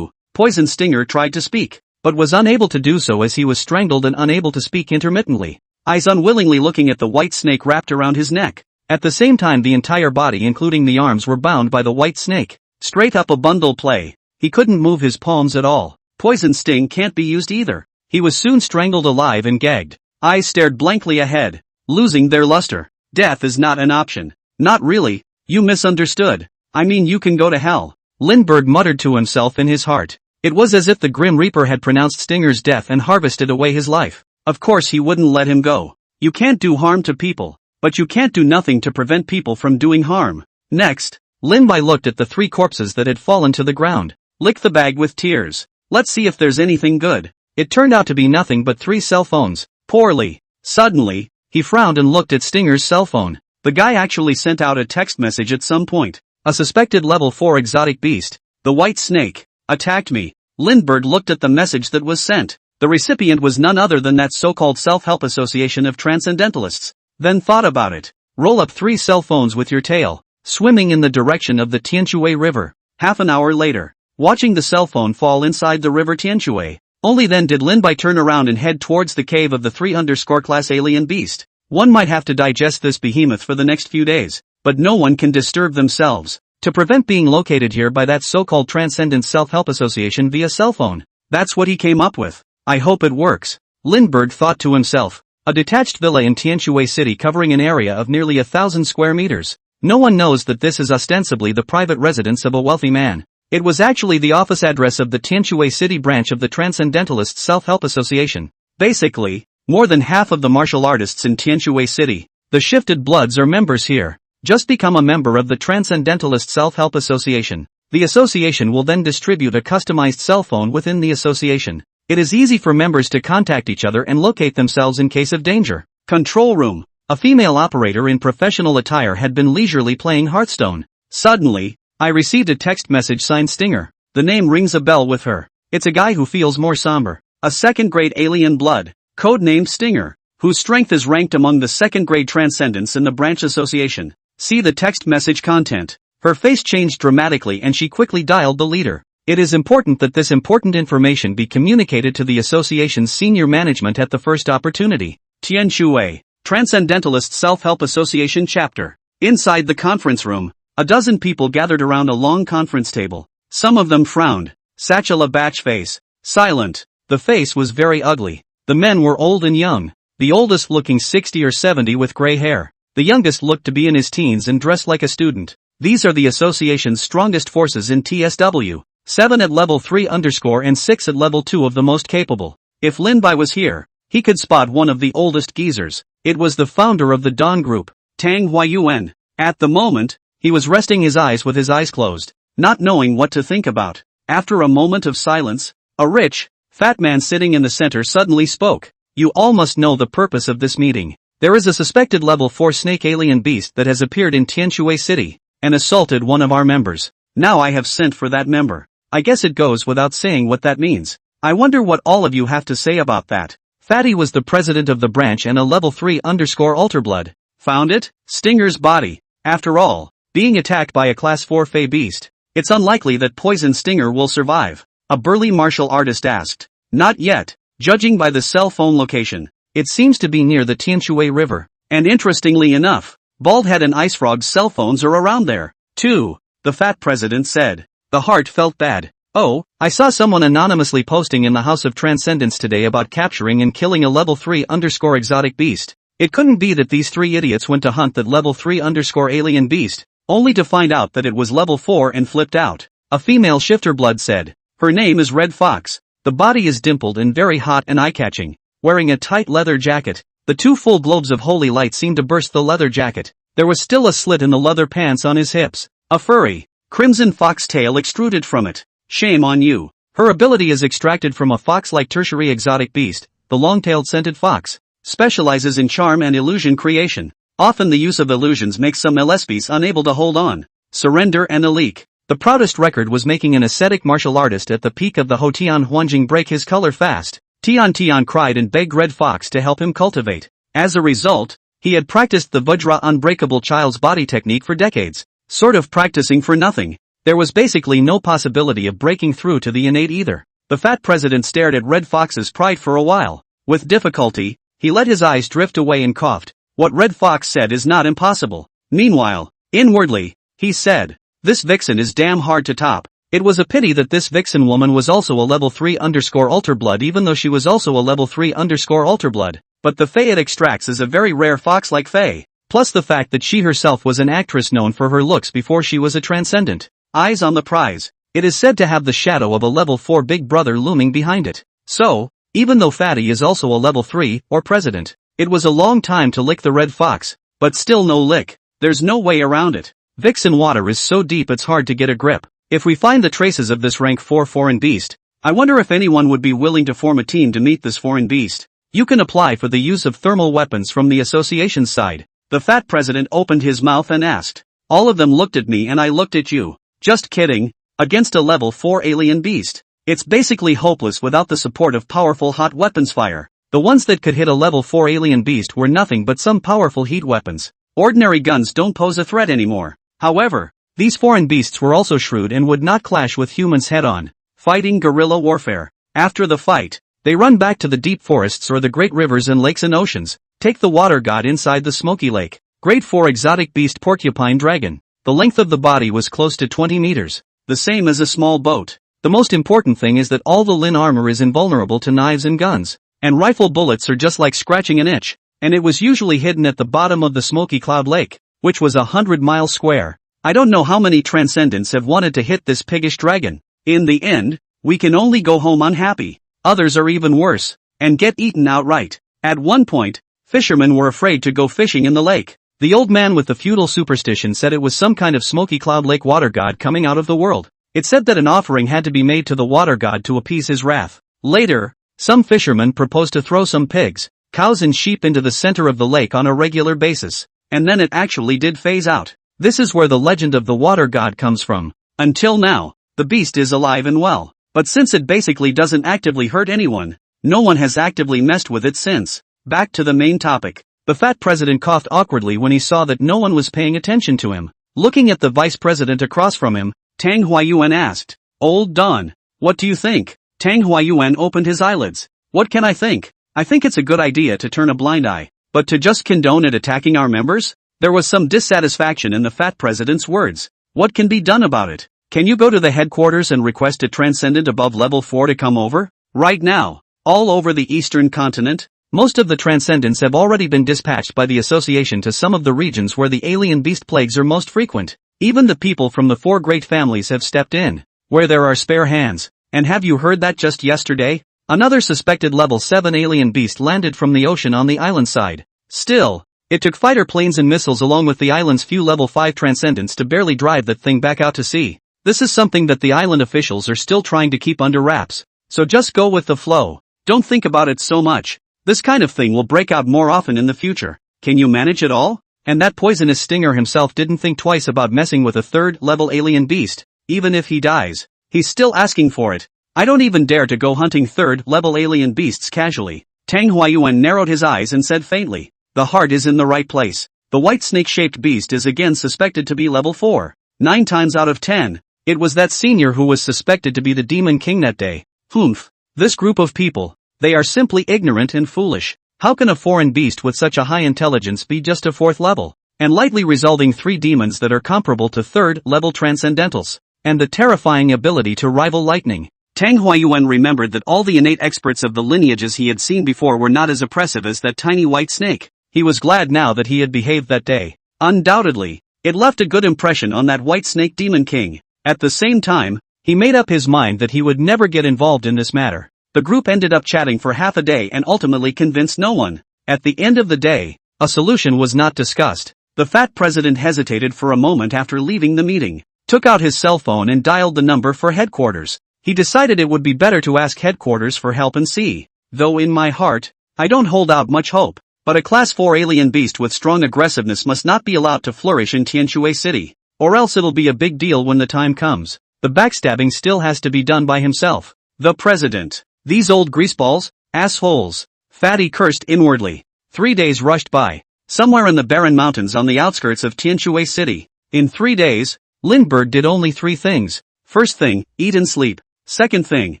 Poison Stinger tried to speak, but was unable to do so as he was strangled and unable to speak intermittently. Eyes unwillingly looking at the white snake wrapped around his neck. At the same time the entire body including the arms were bound by the white snake. Straight up a bundle play. He couldn't move his palms at all. Poison sting can't be used either. He was soon strangled alive and gagged. Eyes stared blankly ahead, losing their luster. Death is not an option. Not really, you misunderstood. I mean you can go to hell. Lindbergh muttered to himself in his heart. It was as if the Grim Reaper had pronounced Stinger's death and harvested away his life. Of course he wouldn't let him go. You can't do harm to people, but you can't do nothing to prevent people from doing harm. Next, Lindbergh looked at the 3 corpses that had fallen to the ground. Lick the bag with tears. Let's see if there's anything good. It turned out to be nothing but 3 cell phones. Poorly. Suddenly, he frowned and looked at Stinger's cell phone. The guy actually sent out a text message at some point. A suspected level 4 exotic beast, the white snake, attacked me. Lindbergh looked at the message that was sent. The recipient was none other than that so-called self-help association of transcendentalists. Then thought about it. Roll up 3 cell phones with your tail, swimming in the direction of the Tianshui River. Half an hour later, watching the cell phone fall inside the river Tianshui. Only then did Lindbergh turn around and head towards the cave of the 3_class alien beast. One might have to digest this behemoth for the next few days, but no one can disturb themselves. To prevent being located here by that so-called Transcendent Self-Help Association via cell phone. That's what he came up with. I hope it works. Lindbergh thought to himself. A detached villa in Tianshui City covering an area of nearly 1,000 square meters. No one knows that this is ostensibly the private residence of a wealthy man. It was actually the office address of the Tianshui City branch of the Transcendentalist Self-Help Association. Basically, more than half of the martial artists in Tianshui City, the Shifted Bloods, are members here. Just become a member of the Transcendentalist Self-Help Association. The association will then distribute a customized cell phone within the association. It is easy for members to contact each other and locate themselves in case of danger. Control room. A female operator in professional attire had been leisurely playing Hearthstone. Suddenly, I received a text message signed Stinger. The name rings a bell with her. It's a guy who feels more somber. A second-grade alien blood, codenamed Stinger, whose strength is ranked among the second-grade transcendents in the branch association. See the text message content. Her face changed dramatically and she quickly dialed the leader. It is important that this important information be communicated to the association's senior management at the first opportunity. Tianshui, Transcendentalist Self-Help Association Chapter. Inside the conference room, a dozen people gathered around a long conference table. Some of them frowned. Satchel a batch face. Silent. The face was very ugly. The men were old and young. The oldest looking 60 or 70 with gray hair. The youngest looked to be in his teens and dressed like a student. These are the association's strongest forces in TSW. 7 at level 3_ and 6 at level 2 of the most capable. If Lindbergh was here, he could spot one of the oldest geezers. It was the founder of the Dawn Group, Tang Huayuan. At the moment, he was resting his eyes with his eyes closed, not knowing what to think about. After a moment of silence, a rich, fat man sitting in the center suddenly spoke. You all must know the purpose of this meeting. There is a suspected level 4 snake alien beast that has appeared in Tianshui City, and assaulted one of our members. Now I have sent for that member. I guess it goes without saying what that means. I wonder what all of you have to say about that. Fatty was the president of the branch and a level 3_ Alterblood. Found it? Stinger's body. After all, being attacked by a class 4 Fey beast, it's unlikely that Poison Stinger will survive. A burly martial artist asked. Not yet, judging by the cell phone location. It seems to be near the Tianshui River. And interestingly enough, Baldhead and Ice Frog's cell phones are around there, too, the fat president said. The heart felt bad. Oh, I saw someone anonymously posting in the House of Transcendence today about capturing and killing a level 3_ exotic beast. It couldn't be that these 3 idiots went to hunt that level 3_ alien beast, only to find out that it was level 4 and flipped out. A female shifter blood said. Her name is Red Fox. The body is dimpled and very hot and eye-catching. Wearing a tight leather jacket, the 2 full globes of holy light seemed to burst the leather jacket. There was still a slit in the leather pants on his hips. A furry, crimson fox tail extruded from it. Shame on you. Her ability is extracted from a fox-like tertiary exotic beast, the long-tailed scented fox. Specializes in charm and illusion creation. Often the use of illusions makes some LSBs unable to hold on. Surrender and a leak. The proudest record was making an ascetic martial artist at the peak of the Hotian Huanjing break his color fast. Tian cried and begged Red Fox to help him cultivate. As a result, he had practiced the Vajra unbreakable child's body technique for decades. Sort of practicing for nothing. There was basically no possibility of breaking through to the innate either. The fat president stared at Red Fox's pride for a while. With difficulty, he let his eyes drift away and coughed. What Red Fox said is not impossible. Meanwhile, inwardly, he said, "This vixen is damn hard to top." It was a pity that this vixen woman was also a level 3_altar blood, even though she was also a level 3_altar blood. But the fae it extracts is a very rare fox-like fae. Plus the fact that she herself was an actress known for her looks before she was a transcendent. Eyes on the prize. It is said to have the shadow of a level 4 big brother looming behind it. So, even though Fatty is also a level 3, or president, it was a long time to lick the red fox, but still no lick. There's no way around it. Vixen water is so deep it's hard to get a grip. If we find the traces of this rank 4 foreign beast, I wonder if anyone would be willing to form a team to meet this foreign beast. You can apply for the use of thermal weapons from the association's side. The fat president opened his mouth and asked. All of them looked at me and I looked at you. Just kidding. Against a level 4 alien beast, it's basically hopeless without the support of powerful hot weapons fire. The ones that could hit a level 4 alien beast were nothing but some powerful heat weapons. Ordinary guns don't pose a threat anymore. However, these foreign beasts were also shrewd and would not clash with humans head-on. Fighting guerrilla warfare. After the fight, they run back to the deep forests or the great rivers and lakes and oceans. Take the water god inside the smoky lake. Grade 4 exotic beast porcupine dragon. The length of the body was close to 20 meters. The same as a small boat. The most important thing is that all the Lin armor is invulnerable to knives and guns. And rifle bullets are just like scratching an itch. And it was usually hidden at the bottom of the smoky cloud lake, which was 100 miles square. I don't know how many transcendents have wanted to hit this piggish dragon. In the end, we can only go home unhappy. Others are even worse, and get eaten outright. At one point, fishermen were afraid to go fishing in the lake. The old man with the feudal superstition said it was some kind of smoky cloud lake water god coming out of the world. It said that an offering had to be made to the water god to appease his wrath. Later, some fishermen proposed to throw some pigs, cows and sheep into the center of the lake on a regular basis. And then it actually did phase out. This is where the legend of the water god comes from. Until now, the beast is alive and well. But since it basically doesn't actively hurt anyone, no one has actively messed with it since. Back to the main topic. The fat president coughed awkwardly when he saw that no one was paying attention to him. Looking at the vice president across from him, Tang Huayuan asked, "Old Don, what do you think?" Tang Huayuan opened his eyelids. "What can I think? I think it's a good idea to turn a blind eye. But to just condone it attacking our members?" There was some dissatisfaction in the fat president's words. "What can be done about it? Can you go to the headquarters and request a transcendent above level 4 to come over? Right now, all over the eastern continent, most of the transcendents have already been dispatched by the association to some of the regions where the alien beast plagues are most frequent. Even the people from the 4 great families have stepped in, where there are spare hands. And have you heard that just yesterday? Another suspected level 7 alien beast landed from the ocean on the island side. Still, it took fighter planes and missiles along with the island's few level 5 transcendents to barely drive that thing back out to sea. This is something that the island officials are still trying to keep under wraps. So just go with the flow. Don't think about it so much. This kind of thing will break out more often in the future. Can you manage it all? And that poisonous stinger himself didn't think twice about messing with a 3rd level alien beast. Even if he dies, he's still asking for it. I don't even dare to go hunting 3rd level alien beasts casually. Tang Huayuan narrowed his eyes and said faintly, "The heart is in the right place. The white snake-shaped beast is again suspected to be level 4. 9 times out of 10, it was that senior who was suspected to be the Demon King that day. Humph. This group of people, they are simply ignorant and foolish. How can a foreign beast with such a high intelligence be just a 4th level? And lightly resolving 3 demons that are comparable to 3rd level transcendentals. And the terrifying ability to rival lightning." Tang Huayuan remembered that all the innate experts of the lineages he had seen before were not as oppressive as that tiny white snake. He was glad now that he had behaved that day. Undoubtedly, it left a good impression on that white snake demon king. At the same time, he made up his mind that he would never get involved in this matter. The group ended up chatting for half a day and ultimately convinced no one. At the end of the day, a solution was not discussed. The fat president hesitated for a moment after leaving the meeting, took out his cell phone and dialed the number for headquarters. He decided it would be better to ask headquarters for help and see. Though in my heart, I don't hold out much hope. But a class 4 alien beast with strong aggressiveness must not be allowed to flourish in Tianshui City. Or else it'll be a big deal when the time comes. The backstabbing still has to be done by himself. The president. These old greaseballs, assholes. Fatty cursed inwardly. 3 days rushed by. Somewhere in the barren mountains on the outskirts of Tianshui City. In 3 days, Lindbergh did only 3 things. First thing, eat and sleep. Second thing,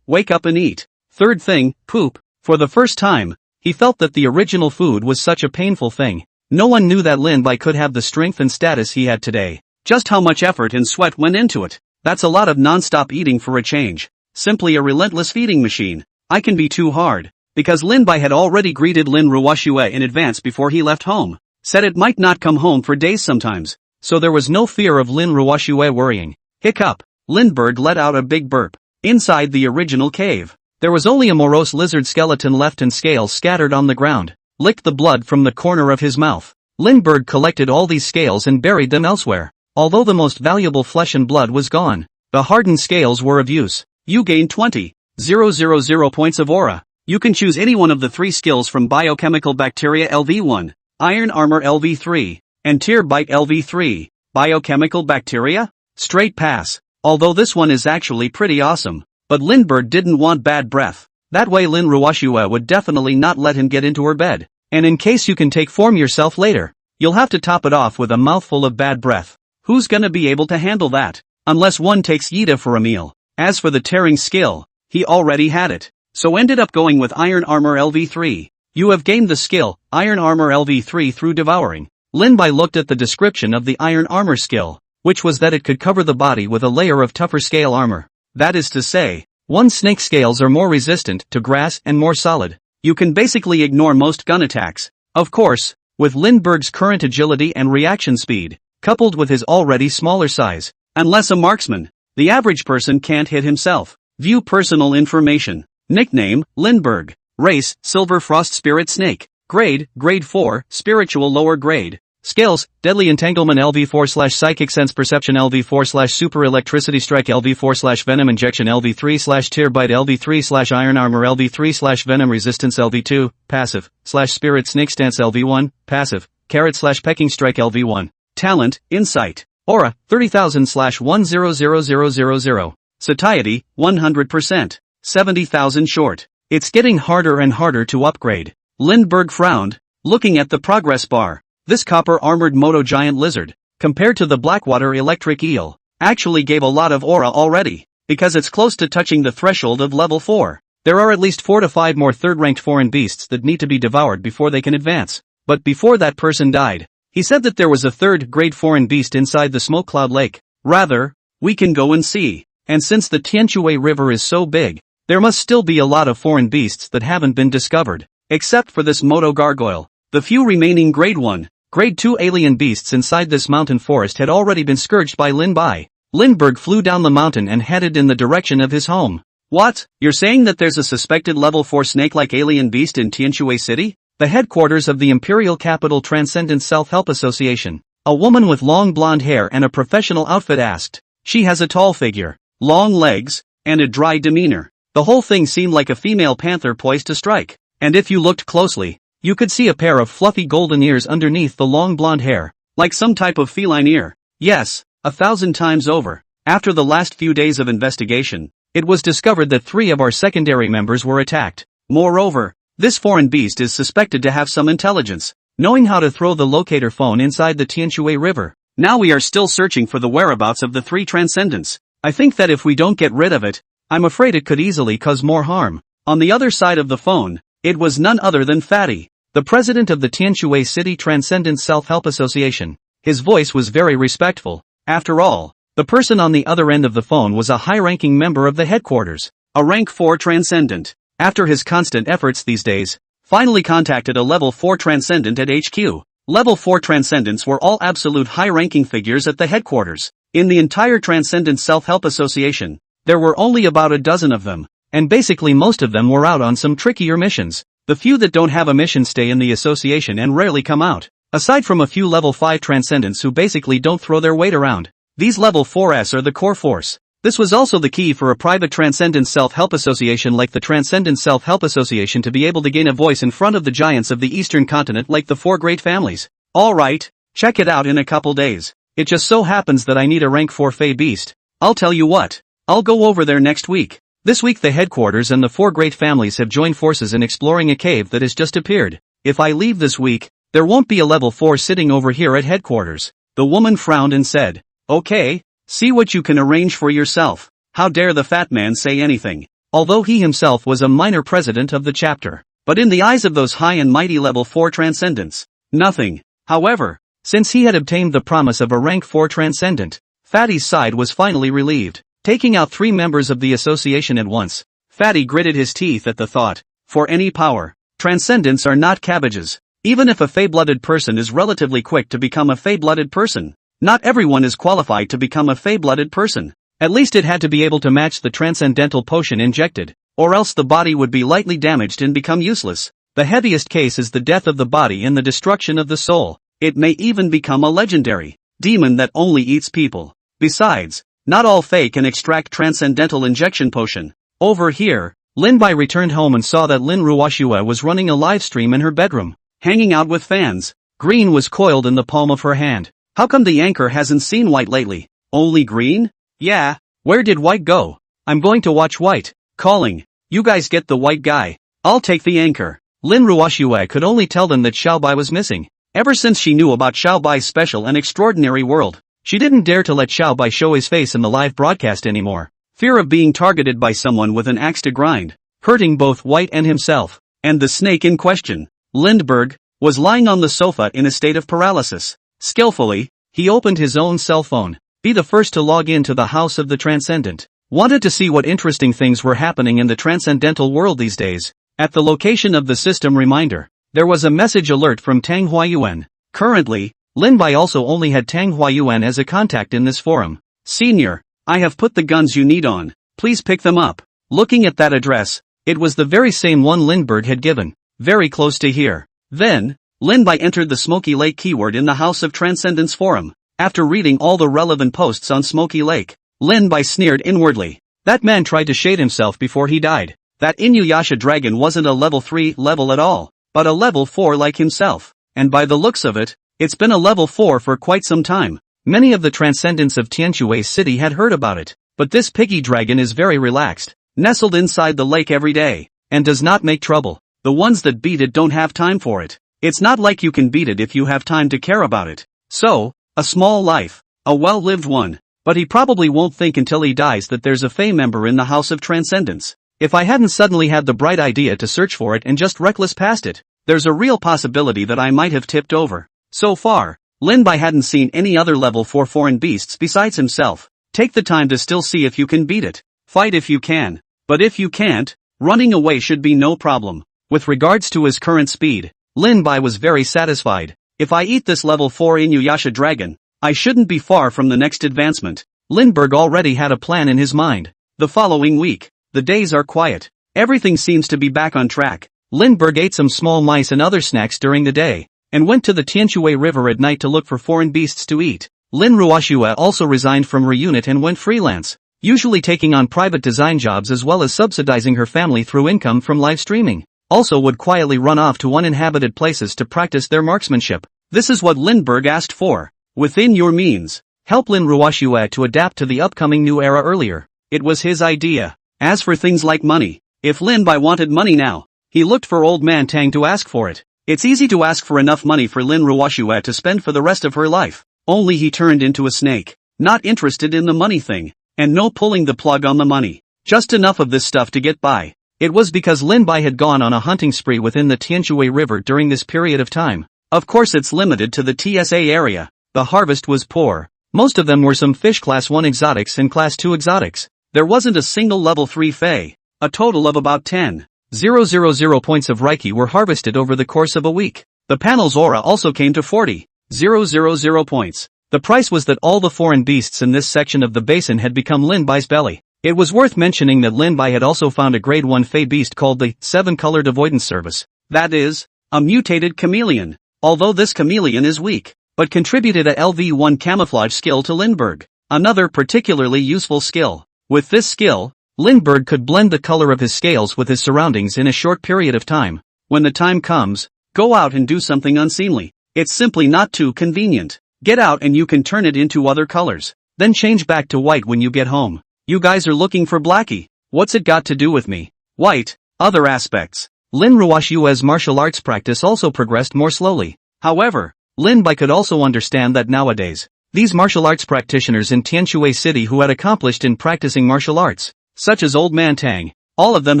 wake up and eat. Third thing, poop. For the first time, he felt that the original food was such a painful thing. No one knew that Lin Bai could have the strength and status he had today. Just how much effort and sweat went into it. That's a lot of non-stop eating for a change. Simply a relentless feeding machine. I can be too hard. Because Lin Bai had already greeted Lin Ruoxue in advance before he left home. Said it might not come home for days sometimes. So there was no fear of Lin Ruoxue worrying. Hiccup. Lindbergh let out a big burp. Inside the original cave, there was only a morose lizard skeleton left and scales scattered on the ground. Licked the blood from the corner of his mouth. Lindbergh collected all these scales and buried them elsewhere. Although the most valuable flesh and blood was gone, the hardened scales were of use. You gain 20,000 points of aura. You can choose any one of the 3 skills from Biochemical Bacteria LV1, Iron Armor LV3, and Tear Bite LV3. Biochemical Bacteria? Straight pass. Although this one is actually pretty awesome. But Lindbergh didn't want bad breath. That way Lin Ruoxue would definitely not let him get into her bed. And in case you can take form yourself later, you'll have to top it off with a mouthful of bad breath. Who's gonna be able to handle that? Unless one takes Yida for a meal. As for the tearing skill, he already had it. So ended up going with Iron Armor LV3. You have gained the skill, Iron Armor LV3 through devouring. Lin Bai looked at the description of the Iron Armor skill, which was that it could cover the body with a layer of tougher scale armor. That is to say, snake scales are more resistant to grass and more solid. You can basically ignore most gun attacks. Of course, with Lindbergh's current agility and reaction speed, coupled with his already smaller size, unless a marksman, the average person can't hit himself. View personal information. Nickname, Lindbergh. Race, Silver Frost Spirit Snake. Grade, Grade 4, Spiritual Lower Grade. Skills, Deadly Entanglement LV4/Psychic Sense Perception LV4/Super Electricity Strike LV4/Venom Injection LV3/Tear Bite LV3/Iron Armor LV3/Venom Resistance LV2, Passive, /Spirit Snake Stance LV1, Passive, /Pecking Strike LV1. Talent, Insight. Aura, 30,000/100000. Satiety, 100%. 70,000 short. It's getting harder and harder to upgrade. Lindbergh frowned, looking at the progress bar. This copper-armored Moto giant lizard, compared to the Blackwater electric eel, actually gave a lot of aura already, because it's close to touching the threshold of level 4. There are at least 4 to 5 more third-ranked foreign beasts that need to be devoured before they can advance. But before that person died, he said that there was a third-grade foreign beast inside the smoke cloud lake. Rather, we can go and see. And since the Tianshui River is so big, there must still be a lot of foreign beasts that haven't been discovered, except for this Moto gargoyle. The few remaining Grade 1, Grade 2 alien beasts inside this mountain forest had already been scourged by Lin Bai. Lindbergh flew down the mountain and headed in the direction of his home. What? You're saying that there's a suspected level 4 snake-like alien beast in Tianshui City? The headquarters of the Imperial Capital Transcendent Self-Help Association. A woman with long blonde hair and a professional outfit asked. She has a tall figure, long legs, and a dry demeanor. The whole thing seemed like a female panther poised to strike. And if you looked closely, you could see a pair of fluffy golden ears underneath the long blonde hair, like some type of feline ear. Yes, 1,000 times over. After the last few days of investigation, it was discovered that 3 of our secondary members were attacked. Moreover, this foreign beast is suspected to have some intelligence, knowing how to throw the locator phone inside the Tianshui River. Now we are still searching for the whereabouts of the 3 transcendents. I think that if we don't get rid of it, I'm afraid it could easily cause more harm. On the other side of the phone, it was none other than Fatty, the president of the Tianshui City Transcendent Self-Help Association. His voice was very respectful. After all, the person on the other end of the phone was a high-ranking member of the headquarters, a rank 4 transcendent. After his constant efforts these days, finally contacted a level 4 transcendent at HQ. Level 4 transcendents were all absolute high-ranking figures at the headquarters. In the entire Transcendent Self-Help Association, there were only about a dozen of them, and basically most of them were out on some trickier missions. The few that don't have a mission stay in the association and rarely come out, aside from a few level 5 transcendents who basically don't throw their weight around. These level 4s are the core force. This was also the key for a private Transcendent Self-Help Association like the Transcendent Self-Help Association to be able to gain a voice in front of the giants of the Eastern Continent like the 4 great families. Alright, check it out in a couple days. It just so happens that I need a rank 4 Fey Beast. I'll tell you what, I'll go over there next week. This week the headquarters and the 4 great families have joined forces in exploring a cave that has just appeared. If I leave this week, there won't be a level 4 sitting over here at headquarters. The woman frowned and said, okay, see what you can arrange for yourself. How dare the fat man say anything? Although he himself was a minor president of the chapter. But in the eyes of those high and mighty level 4 transcendents, nothing. However, since he had obtained the promise of a rank 4 transcendent, Fatty's side was finally relieved. Taking out 3 members of the association at once, Fatty gritted his teeth at the thought. For any power, transcendents are not cabbages. Even if a Fey-blooded person is relatively quick to become a Fey-blooded person, not everyone is qualified to become a Fey-blooded person. At least it had to be able to match the transcendental potion injected, or else the body would be lightly damaged and become useless. The heaviest case is the death of the body and the destruction of the soul. It may even become a legendary demon that only eats people. Besides, not all Fey can extract transcendental injection potion. Over here, Lin Bai returned home and saw that Lin Ruoxue was running a live stream in her bedroom, hanging out with fans. Green was coiled in the palm of her hand. How come the anchor hasn't seen White lately? Only Green? Yeah, where did White go? I'm going to watch White. Calling. You guys get the White guy. I'll take the anchor. Lin Ruoxue could only tell them that Xiaobai was missing. Ever since she knew about Xiaobai's special and extraordinary world, she didn't dare to let Xiaobai show his face in the live broadcast anymore. Fear of being targeted by someone with an axe to grind, hurting both White and himself. And the snake in question, Lindbergh, was lying on the sofa in a state of paralysis. Skillfully, he opened his own cell phone. Be the first to log in to the House of the Transcendent. Wanted to see what interesting things were happening in the transcendental world these days. At the location of the system reminder, there was a message alert from Tang Huayuan. Currently, Lin Bai also only had Tang Huayuan as a contact in this forum. Senior, I have put the guns you need on. Please pick them up. Looking at that address, it was the very same one Lindbergh had given. Very close to here. Then, Lin Bai entered the Smoky Lake keyword in the House of Transcendence forum. After reading all the relevant posts on Smoky Lake, Lin Bai sneered inwardly. That man tried to shade himself before he died. That Inuyasha dragon wasn't a level 3 level at all, but a level 4 like himself. And by the looks of it, it's been a level 4 for quite some time. Many of the transcendents of Tianshui City had heard about it, but this piggy dragon is very relaxed, nestled inside the lake every day, and does not make trouble. The ones that beat it don't have time for it. It's not like you can beat it if you have time to care about it. So, a small life, a well-lived one, but he probably won't think until he dies that there's a Fey member in the House of Transcendence. If I hadn't suddenly had the bright idea to search for it and just reckless past it, there's a real possibility that I might have tipped over. So far, Lin Bai hadn't seen any other level 4 foreign beasts besides himself. Take the time to still see if you can beat it. Fight if you can. But if you can't, running away should be no problem. With regards to his current speed, Lin Bai was very satisfied. If I eat this level 4 Inuyasha dragon, I shouldn't be far from the next advancement. Lindbergh already had a plan in his mind. The following week, the days are quiet. Everything seems to be back on track. Lindbergh ate some small mice and other snacks during the day, and went to the Tianshui River at night to look for foreign beasts to eat. Lin Ruoxue also resigned from Reunit and went freelance, usually taking on private design jobs as well as subsidizing her family through income from live streaming. Also would quietly run off to uninhabited places to practice their marksmanship. This is what Lindbergh asked for. Within your means, help Lin Ruoxue to adapt to the upcoming new era earlier. It was his idea. As for things like money, if Lin Bai wanted money now, he looked for old man Tang to ask for it. It's easy to ask for enough money for Lin Ruoxue to spend for the rest of her life. Only he turned into a snake. Not interested in the money thing. And no pulling the plug on the money. Just enough of this stuff to get by. It was because Lin Bai had gone on a hunting spree within the Tianshui River during this period of time. Of course it's limited to the TSA area. The harvest was poor. Most of them were some fish class 1 exotics and class 2 exotics. There wasn't a single level 3 Fey. A total of about 10,000 points of Reiki were harvested over the course of a week. The panel's aura also came to 40,000 points. The price was that all the foreign beasts in this section of the basin had become Lin Bai's belly. It was worth mentioning that Lin Bai had also found a grade 1 Fey beast called the 7-colored avoidance service. That is, a mutated chameleon. Although this chameleon is weak, but contributed a LV1 camouflage skill to Lindbergh. Another particularly useful skill. With this skill, Lindbergh could blend the color of his scales with his surroundings in a short period of time. When the time comes, go out and do something unseemly. It's simply not too convenient. Get out and you can turn it into other colors. Then change back to white when you get home. You guys are looking for Blackie. What's it got to do with me? White. Other aspects. Lin Ruoxue's martial arts practice also progressed more slowly. However, Lin Bai could also understand that nowadays, these martial arts practitioners in Tianshui City who had accomplished in practicing martial arts, such as Old Man Tang, all of them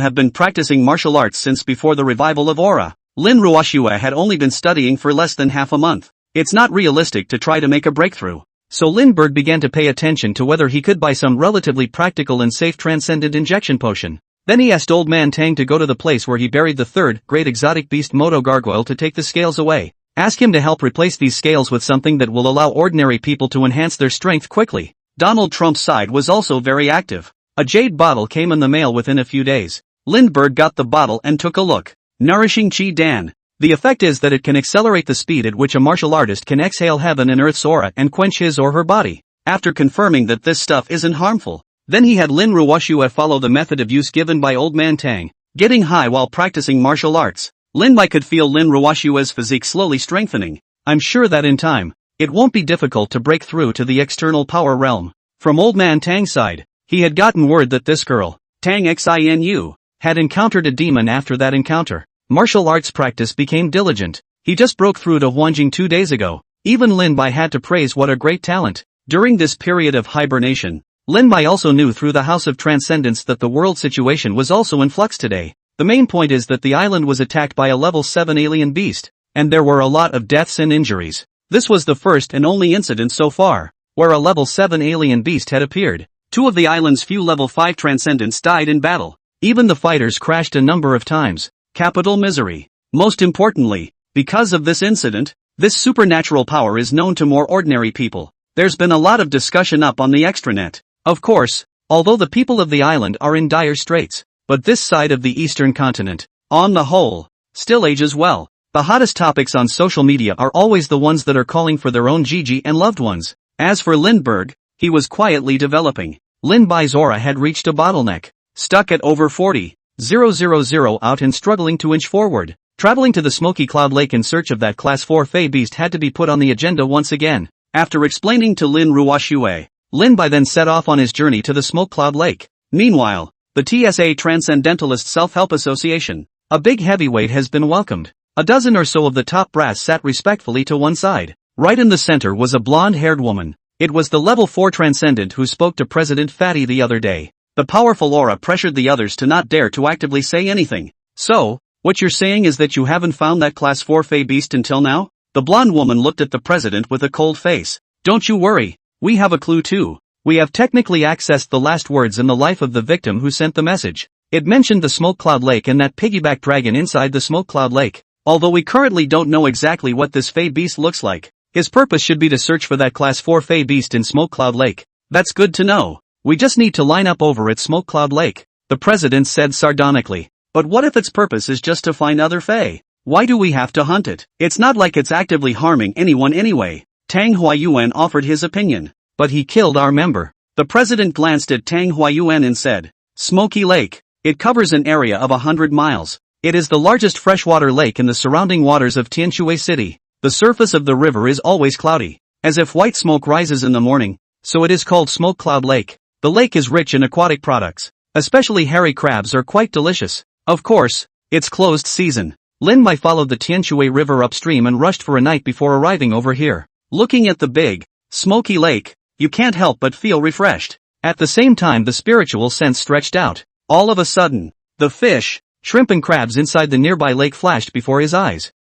have been practicing martial arts since before the revival of Aura. Lin Ruoxue had only been studying for less than half a month. It's not realistic to try to make a breakthrough. So Lindbergh began to pay attention to whether he could buy some relatively practical and safe transcendent injection potion. Then he asked Old Man Tang to go to the place where he buried the third great exotic beast Moto Gargoyle to take the scales away. Ask him to help replace these scales with something that will allow ordinary people to enhance their strength quickly. Donald Trump's side was also very active. A jade bottle came in the mail within a few days. Lindbergh got the bottle and took a look. Nourishing Chi Dan. The effect is that it can accelerate the speed at which a martial artist can exhale heaven and earth's aura and quench his or her body. After confirming that this stuff isn't harmful, then he had Lin Ruoxue follow the method of use given by Old Man Tang, getting high while practicing martial arts. Lin Bai could feel Lin Ruoxue's physique slowly strengthening. I'm sure that in time, it won't be difficult to break through to the external power realm. From Old Man Tang's side, he had gotten word that this girl, Tang Xinu, had encountered a demon. After that encounter, martial arts practice became diligent. He just broke through to Huanjing 2 days ago. Even Lin Bai had to praise what a great talent. During this period of hibernation, Lin Bai also knew through the House of Transcendence that the world situation was also in flux today. The main point is that the island was attacked by a level 7 alien beast, and there were a lot of deaths and injuries. This was the first and only incident so far, where a level 7 alien beast had appeared. 2 of the island's few level 5 transcendents died in battle. Even the fighters crashed a number of times. Capital misery. Most importantly, because of this incident, this supernatural power is known to more ordinary people. There's been a lot of discussion up on the extranet. Of course, although the people of the island are in dire straits, but this side of the eastern continent, on the whole, still ages well. The hottest topics on social media are always the ones that are calling for their own Gigi and loved ones. As for Lindbergh, he was quietly developing. Lin Bai's aura had reached a bottleneck, stuck at over 40,000 out and struggling to inch forward. Traveling to the Smoky Cloud Lake in search of that Class 4 Fey beast had to be put on the agenda once again. After explaining to Lin Ruoxue, Lin Bai then set off on his journey to the Smoke Cloud Lake. Meanwhile, the TSA Transcendentalist Self-Help Association, a big heavyweight, has been welcomed. A dozen or so of the top brass sat respectfully to one side. Right in the center was a blonde-haired woman. It was the level 4 Transcendent who spoke to President Fatty the other day. The powerful aura pressured the others to not dare to actively say anything. So, what you're saying is that you haven't found that Class 4 Fey beast until now? The blonde woman looked at the president with a cold face. Don't you worry, we have a clue too. We have technically accessed the last words in the life of the victim who sent the message. It mentioned the Smoke Cloud Lake and that piggyback dragon inside the Smoke Cloud Lake. Although we currently don't know exactly what this Fey beast looks like, his purpose should be to search for that Class 4 Fey beast in Smoke Cloud Lake. That's good to know. We just need to line up over at Smoke Cloud Lake, the president said sardonically. But what if its purpose is just to find other Fey? Why do we have to hunt it? It's not like it's actively harming anyone anyway. Tang Huayuan offered his opinion. But he killed our member. The president glanced at Tang Huayuan and said, Smoky Lake. It covers an area of 100 miles. It is the largest freshwater lake in the surrounding waters of Tianshui City. The surface of the river is always cloudy, as if white smoke rises in the morning, so it is called Smoke Cloud Lake. The lake is rich in aquatic products, especially hairy crabs are quite delicious. Of course, it's closed season. Lin Mai followed the Tianshui River upstream and rushed for a night before arriving over here. Looking at the big, smoky lake, you can't help but feel refreshed. At the same time the spiritual sense stretched out. All of a sudden, the fish, shrimp and crabs inside the nearby lake flashed before his eyes.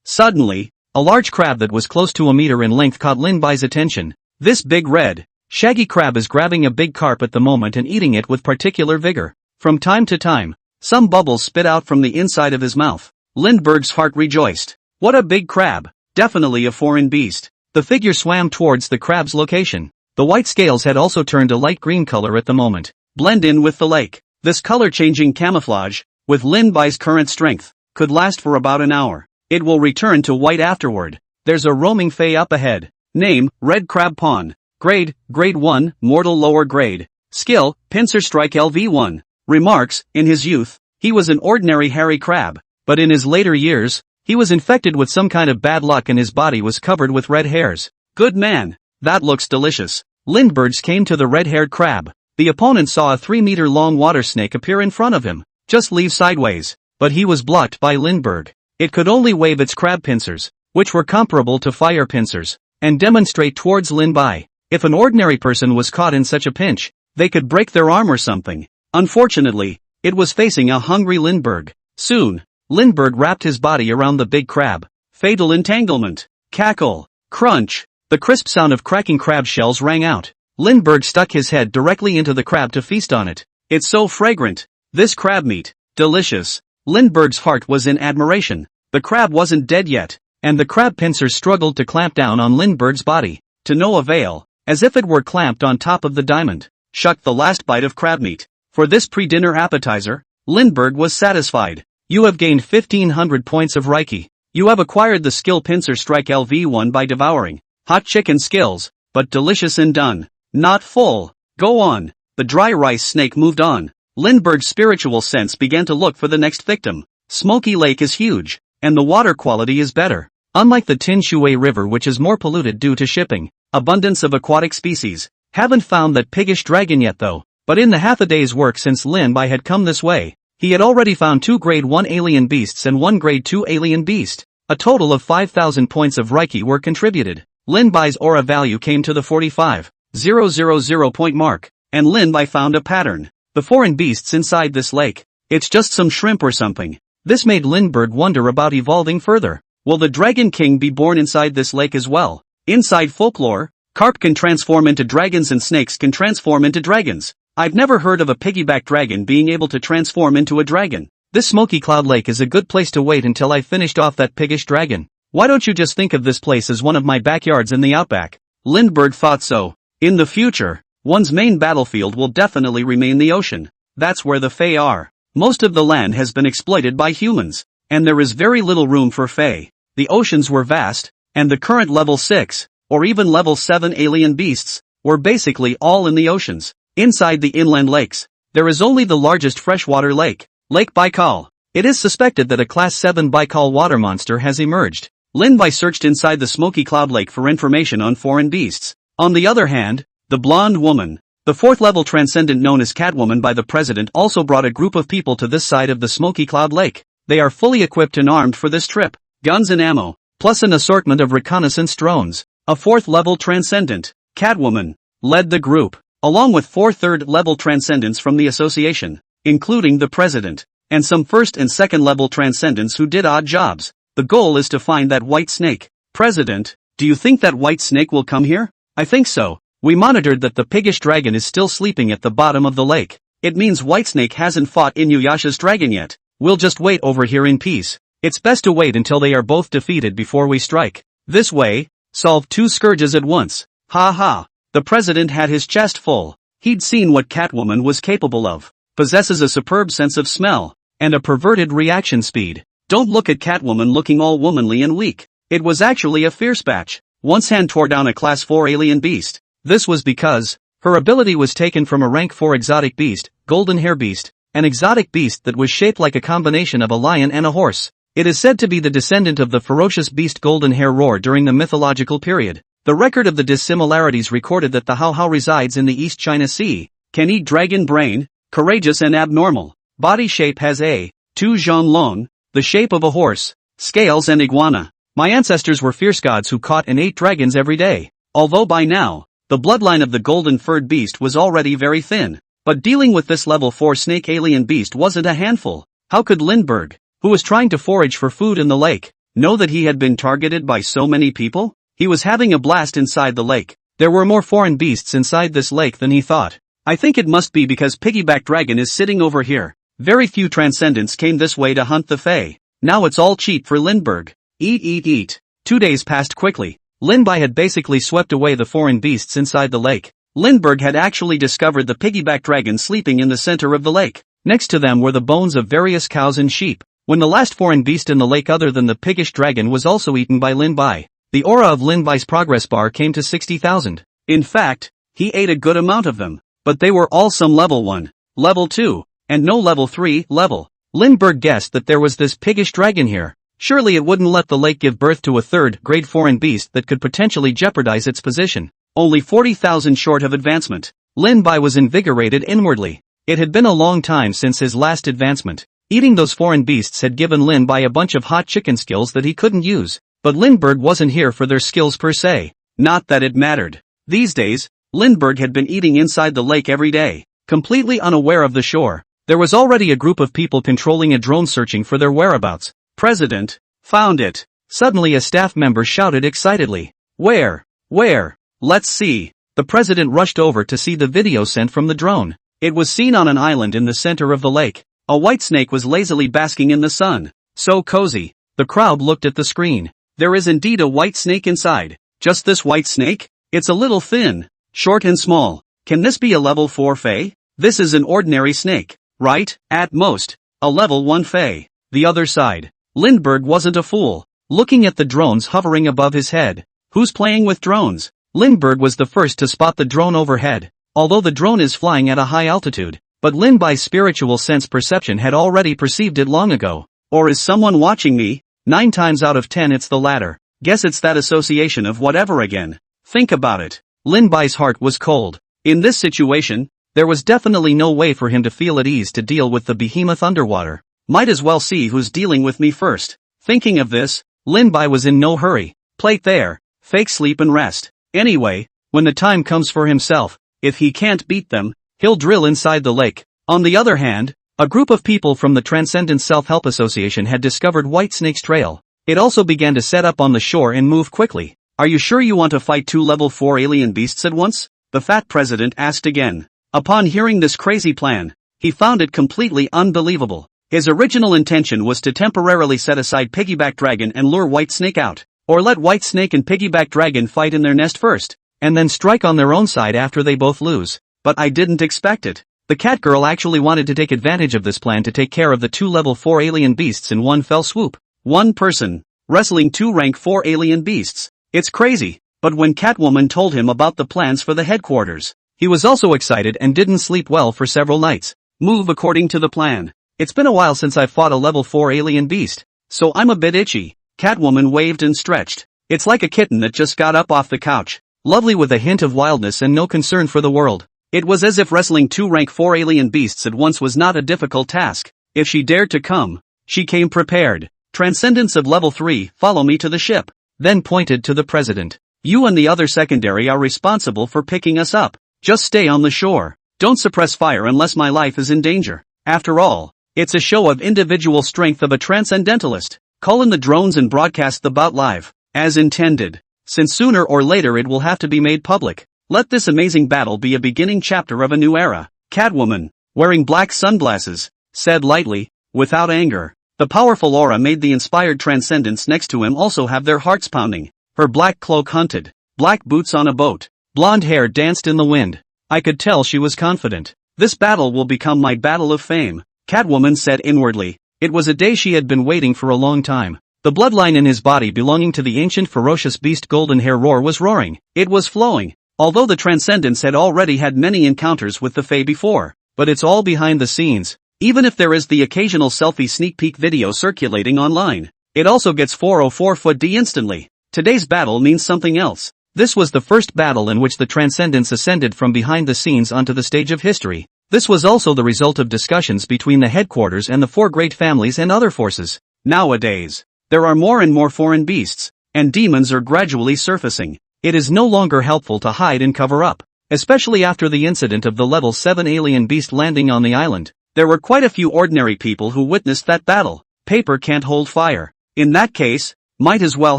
Suddenly, a large crab that was close to a meter in length caught Lin Bai's attention. This big red, shaggy crab is grabbing a big carp at the moment and eating it with particular vigor. From time to time, some bubbles spit out from the inside of his mouth. Lindbergh's heart rejoiced. What a big crab! Definitely a foreign beast. The figure swam towards the crab's location. The white scales had also turned a light green color at the moment. Blend in with the lake. This color-changing camouflage, with Lin Bai's current strength, could last for about an hour. It will return to white afterward. There's a roaming Fey up ahead. Name, Red Crab Pawn. Grade 1, Mortal Lower Grade. Skill, Pincer Strike LV1. Remarks, in his youth, he was an ordinary hairy crab, but in his later years, he was infected with some kind of bad luck and his body was covered with red hairs. Good man. That looks delicious. Lindbergh came to the red-haired crab. The opponent saw a 3-meter-long water snake appear in front of him. Just leave sideways. But he was blocked by Lindbergh. It could only wave its crab pincers, which were comparable to fire pincers, and demonstrate towards Lin Bai. If an ordinary person was caught in such a pinch, they could break their arm or something. Unfortunately, it was facing a hungry Lindbergh. Soon, Lindbergh wrapped his body around the big crab. Fatal entanglement. cackle, crunch. The crisp sound of cracking crab shells rang out. Lindbergh stuck his head directly into the crab to feast on it. It's so fragrant. This crab meat. Delicious. Lindbergh's heart was in admiration. The crab wasn't dead yet, and the crab pincers struggled to clamp down on Lindbergh's body. To no avail, as if it were clamped on top of the diamond. Shucked the last bite of crab meat. For this pre-dinner appetizer, Lindbergh was satisfied. You have gained 1500 points of Reiki. You have acquired the skill Pincer Strike LV1 by devouring hot chicken skills, but delicious and done. Not full. Go on. The dry rice snake moved on. Lindbergh's spiritual sense began to look for the next victim. Smoky Lake is huge, and the water quality is better. Unlike the Tin Shui River, which is more polluted due to shipping. Abundance of aquatic species. Haven't found that piggish dragon yet though, but in the half a day's work since Lin Bai had come this way, he had already found 2 grade 1 alien beasts and 1 grade 2 alien beast. A total of 5,000 points of Reiki were contributed. Lin Bai's aura value came to the 45,000 point mark, and Lin Bai found a pattern. The foreign beasts inside this lake. It's just some shrimp or something. This made Lindbergh wonder about evolving further. Will the Dragon King be born inside this lake as well? Inside folklore, carp can transform into dragons and snakes can transform into dragons. I've never heard of a piggyback dragon being able to transform into a dragon. This smoky cloud lake is a good place to wait until I finished off that piggish dragon. Why don't you just think of this place as one of my backyards in the outback? Lindbergh thought so. In the future, one's main battlefield will definitely remain the ocean. That's where the Fae are. Most of the land has been exploited by humans, and there is very little room for Fae. The oceans were vast, and the current level 6, or even level 7 alien beasts, were basically all in the oceans. Inside the inland lakes, there is only the largest freshwater lake, Lake Baikal. It is suspected that a Class 7 Baikal water monster has emerged. Lin Bai searched inside the smoky cloud lake for information on foreign beasts. On the other hand, the blonde woman, the 4th level transcendent known as Catwoman by the president, also brought a group of people to this side of the smoky cloud lake. They are fully equipped and armed for this trip. Guns and ammo, plus an assortment of reconnaissance drones. A 4th level transcendent, Catwoman, led the group, along with 4 3rd-level transcendents from the association, including the president, and some 1st and 2nd level transcendents who did odd jobs. The goal is to find that white snake. President, do you think that white snake will come here? I think so. We monitored that the piggish dragon is still sleeping at the bottom of the lake. It means Whitesnake hasn't fought Inuyasha's dragon yet. We'll just wait over here in peace. It's best to wait until they are both defeated before we strike. This way, solve 2 scourges at once. Ha ha. The president had his chest full. He'd seen what Catwoman was capable of. Possesses a superb sense of smell, and a perverted reaction speed. Don't look at Catwoman looking all womanly and weak. It was actually a fierce batch. Once hand tore down a Class 4 alien beast. This was because her ability was taken from a rank 4 exotic beast, Golden Hair Beast, an exotic beast that was shaped like a combination of a lion and a horse. It is said to be the descendant of the ferocious beast Golden Hair Roar during the mythological period. The record of the dissimilarities recorded that the Hao Hao resides in the East China Sea, can eat dragon brain, courageous and abnormal. Body shape has a, 2 Zhonglong, the shape of a horse, scales and iguana. My ancestors were fierce gods who caught and ate dragons every day. Although by now, the bloodline of the golden-furred beast was already very thin. But dealing with this level 4 snake alien beast wasn't a handful. How could Lindbergh, who was trying to forage for food in the lake, know that he had been targeted by so many people? He was having a blast inside the lake. There were more foreign beasts inside this lake than he thought. I think it must be because Piggyback Dragon is sitting over here. Very few transcendents came this way to hunt the Fae. Now it's all cheap for Lindbergh. Eat. 2 days passed quickly. Lin Bai had basically swept away the foreign beasts inside the lake. Lindbergh had actually discovered the piggyback dragon sleeping in the center of the lake. Next to them were the bones of various cows and sheep. When the last foreign beast in the lake other than the piggish dragon was also eaten by Lin Bai, the aura of Lin Bai's progress bar came to 60,000. In fact, he ate a good amount of them. But they were all some level 1, level 2, and no level 3 level. Lindbergh guessed that there was this piggish dragon here. Surely it wouldn't let the lake give birth to a 3rd grade foreign beast that could potentially jeopardize its position. Only 40,000 short of advancement. Lin Bai was invigorated inwardly. It had been a long time since his last advancement. Eating those foreign beasts had given Lin Bai a bunch of hot chicken skills that he couldn't use. But Lindbergh wasn't here for their skills per se. Not that it mattered. These days, Lindbergh had been eating inside the lake every day, completely unaware of the shore. There was already a group of people controlling a drone searching for their whereabouts. President, found it. Suddenly a staff member shouted excitedly. Where? Where? Let's see. The president rushed over to see the video sent from the drone. It was seen on an island in the center of the lake. A white snake was lazily basking in the sun. So cozy. The crowd looked at the screen. There is indeed a white snake inside. Just this white snake? It's a little thin, short and small. Can this be a level 4 fae? This is an ordinary snake, right? At most, a level 1 fae. The other side. Lindbergh wasn't a fool. Looking at the drones hovering above his head. Who's playing with drones? Lindbergh was the first to spot the drone overhead. Although the drone is flying at a high altitude, but Lin-Bai's spiritual sense perception had already perceived it long ago. Or is someone watching me? 9 times out of 10 it's the latter. Guess it's that association of whatever again. Think about it. Lin-Bai's heart was cold. In this situation, there was definitely no way for him to feel at ease to deal with the behemoth underwater. Might as well see who's dealing with me first. Thinking of this, Lin-Bai was in no hurry. Plate there. Fake sleep and rest. Anyway, when the time comes for himself, if he can't beat them, he'll drill inside the lake. On the other hand, a group of people from the Transcendent Self-Help Association had discovered White Snake's trail. It also began to set up on the shore and move quickly. Are you sure you want to fight 2 level 4 alien beasts at once? The fat president asked again. Upon hearing this crazy plan, he found it completely unbelievable. His original intention was to temporarily set aside Piggyback Dragon and lure White Snake out, or let White Snake and Piggyback Dragon fight in their nest first, and then strike on their own side after they both lose. But I didn't expect it. The cat girl actually wanted to take advantage of this plan to take care of the 2 level 4 alien beasts in one fell swoop. One person, wrestling 2 rank 4 alien beasts. It's crazy. But when Catwoman told him about the plans for the headquarters, he was also excited and didn't sleep well for several nights. Move according to the plan. It's been a while since I fought a level 4 alien beast, so I'm a bit itchy. Catwoman waved and stretched. It's like a kitten that just got up off the couch. Lovely with a hint of wildness and no concern for the world. It was as if wrestling 2 rank 4 alien beasts at once was not a difficult task. If she dared to come, she came prepared. Transcendence of level 3, follow me to the ship. Then pointed to the president. You and the other secondary are responsible for picking us up. Just stay on the shore. Don't suppress fire unless my life is in danger. After all, it's a show of individual strength of a transcendentalist. Call in the drones and broadcast the bout live, as intended. Since sooner or later it will have to be made public. Let this amazing battle be a beginning chapter of a new era. Catwoman, wearing black sunglasses, said lightly, without anger. The powerful aura made the inspired transcendents next to him also have their hearts pounding. Her black cloak hunted, black boots on a boat, blonde hair danced in the wind. I could tell she was confident. This battle will become my battle of fame, Catwoman said inwardly. It was a day she had been waiting for a long time. The bloodline in his body belonging to the ancient ferocious beast Golden Hair Roar was roaring. It was flowing. Although the Transcendents had already had many encounters with the Fae before, but it's all behind the scenes. Even if there is the occasional selfie sneak peek video circulating online, it also gets 404-foot-D instantly. Today's battle means something else. This was the first battle in which the Transcendents ascended from behind the scenes onto the stage of history. This was also the result of discussions between the headquarters and the 4 great families and other forces. Nowadays, there are more and more foreign beasts, and demons are gradually surfacing. It is no longer helpful to hide and cover up, especially after the incident of the level 7 alien beast landing on the island. There were quite a few ordinary people who witnessed that battle. Paper can't hold fire. In that case, might as well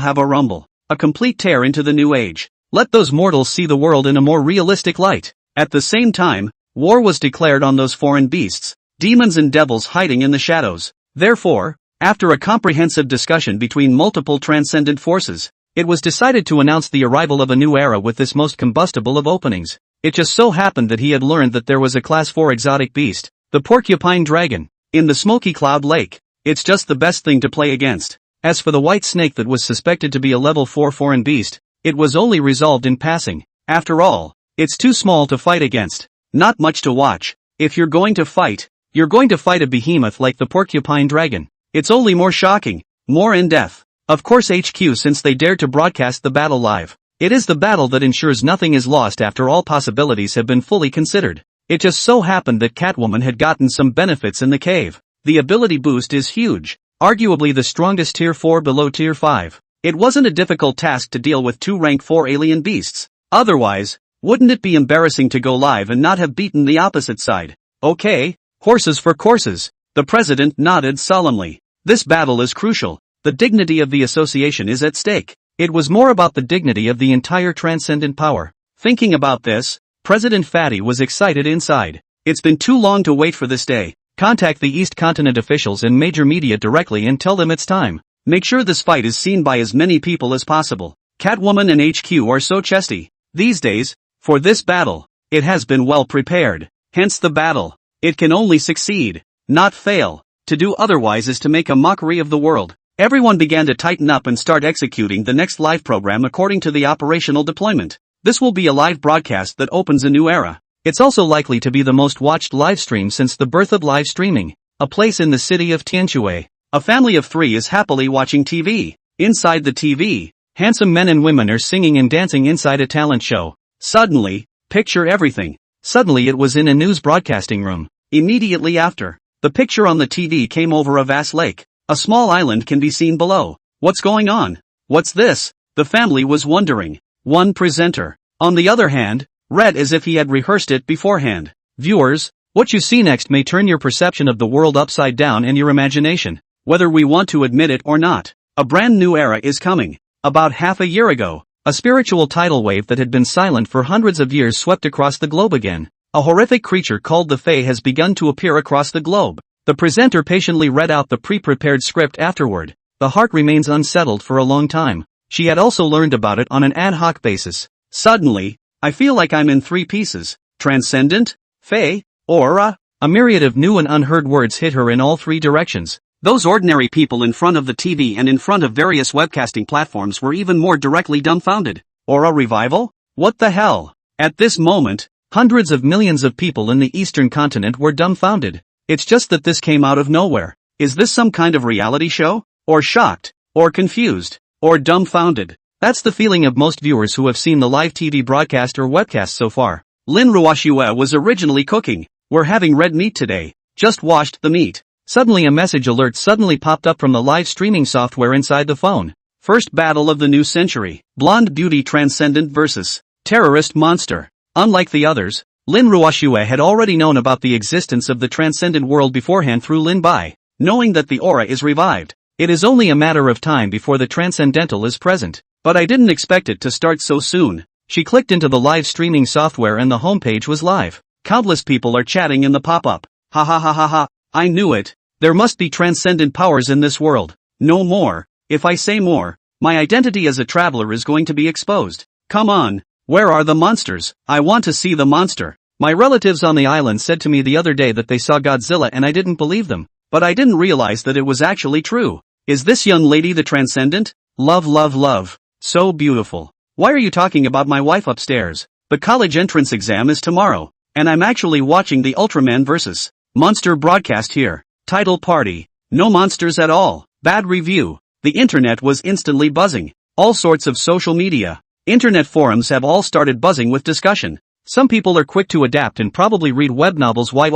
have a rumble. A complete tear into the new age. Let those mortals see the world in a more realistic light. At the same time, war was declared on those foreign beasts, demons and devils hiding in the shadows. Therefore, after a comprehensive discussion between multiple transcendent forces, it was decided to announce the arrival of a new era with this most combustible of openings. It just so happened that he had learned that there was a class 4 exotic beast, the porcupine dragon, in the smoky cloud lake. It's just the best thing to play against. As for the white snake that was suspected to be a level 4 foreign beast, it was only resolved in passing. After all, it's too small to fight against. Not much to watch. If you're going to fight, you're going to fight a behemoth like the porcupine dragon. It's only more shocking, more in-depth. Of course HQ, since they dared to broadcast the battle live. It is the battle that ensures nothing is lost after all possibilities have been fully considered. It just so happened that Catwoman had gotten some benefits in the cave. The ability boost is huge, arguably the strongest tier 4 below tier 5. It wasn't a difficult task to deal with 2 rank 4 alien beasts. Otherwise, wouldn't it be embarrassing to go live and not have beaten the opposite side? Okay, horses for courses. The president nodded solemnly. This battle is crucial. The dignity of the association is at stake. It was more about the dignity of the entire transcendent power. Thinking about this, President Fatty was excited inside. It's been too long to wait for this day. Contact the East Continent officials and major media directly and tell them it's time. Make sure this fight is seen by as many people as possible. Catwoman and HQ are so chesty these days. For this battle, it has been well prepared. Hence the battle. It can only succeed, not fail. To do otherwise is to make a mockery of the world. Everyone began to tighten up and start executing the next live program according to the operational deployment. This will be a live broadcast that opens a new era. It's also likely to be the most watched live stream since the birth of live streaming. A place in the city of Tianjue. A family of 3 is happily watching TV. Inside the TV, handsome men and women are singing and dancing inside a talent show. Suddenly, picture everything. Suddenly it was in a news broadcasting room. Immediately after, the picture on the TV came over a vast lake. A small island can be seen below. What's going on? What's this? The family was wondering. One presenter, on the other hand, read as if he had rehearsed it beforehand. Viewers, what you see next may turn your perception of the world upside down and your imagination. Whether we want to admit it or not, a brand new era is coming. About half a year ago, a spiritual tidal wave that had been silent for hundreds of years swept across the globe again. A horrific creature called the Fae has begun to appear across the globe. The presenter patiently read out the pre-prepared script afterward. The heart remains unsettled for a long time. She had also learned about it on an ad hoc basis. Suddenly, I feel like I'm in 3 pieces. Transcendent, Fae, Aura. A myriad of new and unheard words hit her in all 3 directions. Those ordinary people in front of the TV and in front of various webcasting platforms were even more directly dumbfounded. Aura revival? What the hell? At this moment, hundreds of millions of people in the Eastern continent were dumbfounded. It's just that this came out of nowhere. Is this some kind of reality show? Or shocked? Or confused? Or dumbfounded? That's the feeling of most viewers who have seen the live TV broadcast or webcast so far. Lin Ruoxue was originally cooking. We're having red meat today. Just washed the meat. Suddenly a message alert suddenly popped up from the live streaming software inside the phone. First battle of the new century. Blonde beauty transcendent versus terrorist monster. Unlike the others, Lin Ruoxue had already known about the existence of the transcendent world beforehand through Lin Bai. Knowing that the aura is revived, it is only a matter of time before the transcendental is present. But I didn't expect it to start so soon. She clicked into the live streaming software and the homepage was live. Countless people are chatting in the pop-up. Ha ha ha ha ha, I knew it. There must be transcendent powers in this world. No more. If I say more, my identity as a traveler is going to be exposed. Come on, where are the monsters? I want to see the monster. My relatives on the island said to me the other day that they saw Godzilla and I didn't believe them. But I didn't realize that it was actually true. Is this young lady the transcendent? Love love love. So beautiful. Why are you talking about my wife upstairs? The college entrance exam is tomorrow, and I'm actually watching the Ultraman vs. Monster broadcast here. Title party. No monsters at all. Bad review. The internet was instantly buzzing. All sorts of social media. Internet forums have all started buzzing with discussion. Some people are quick to adapt and probably read web novels why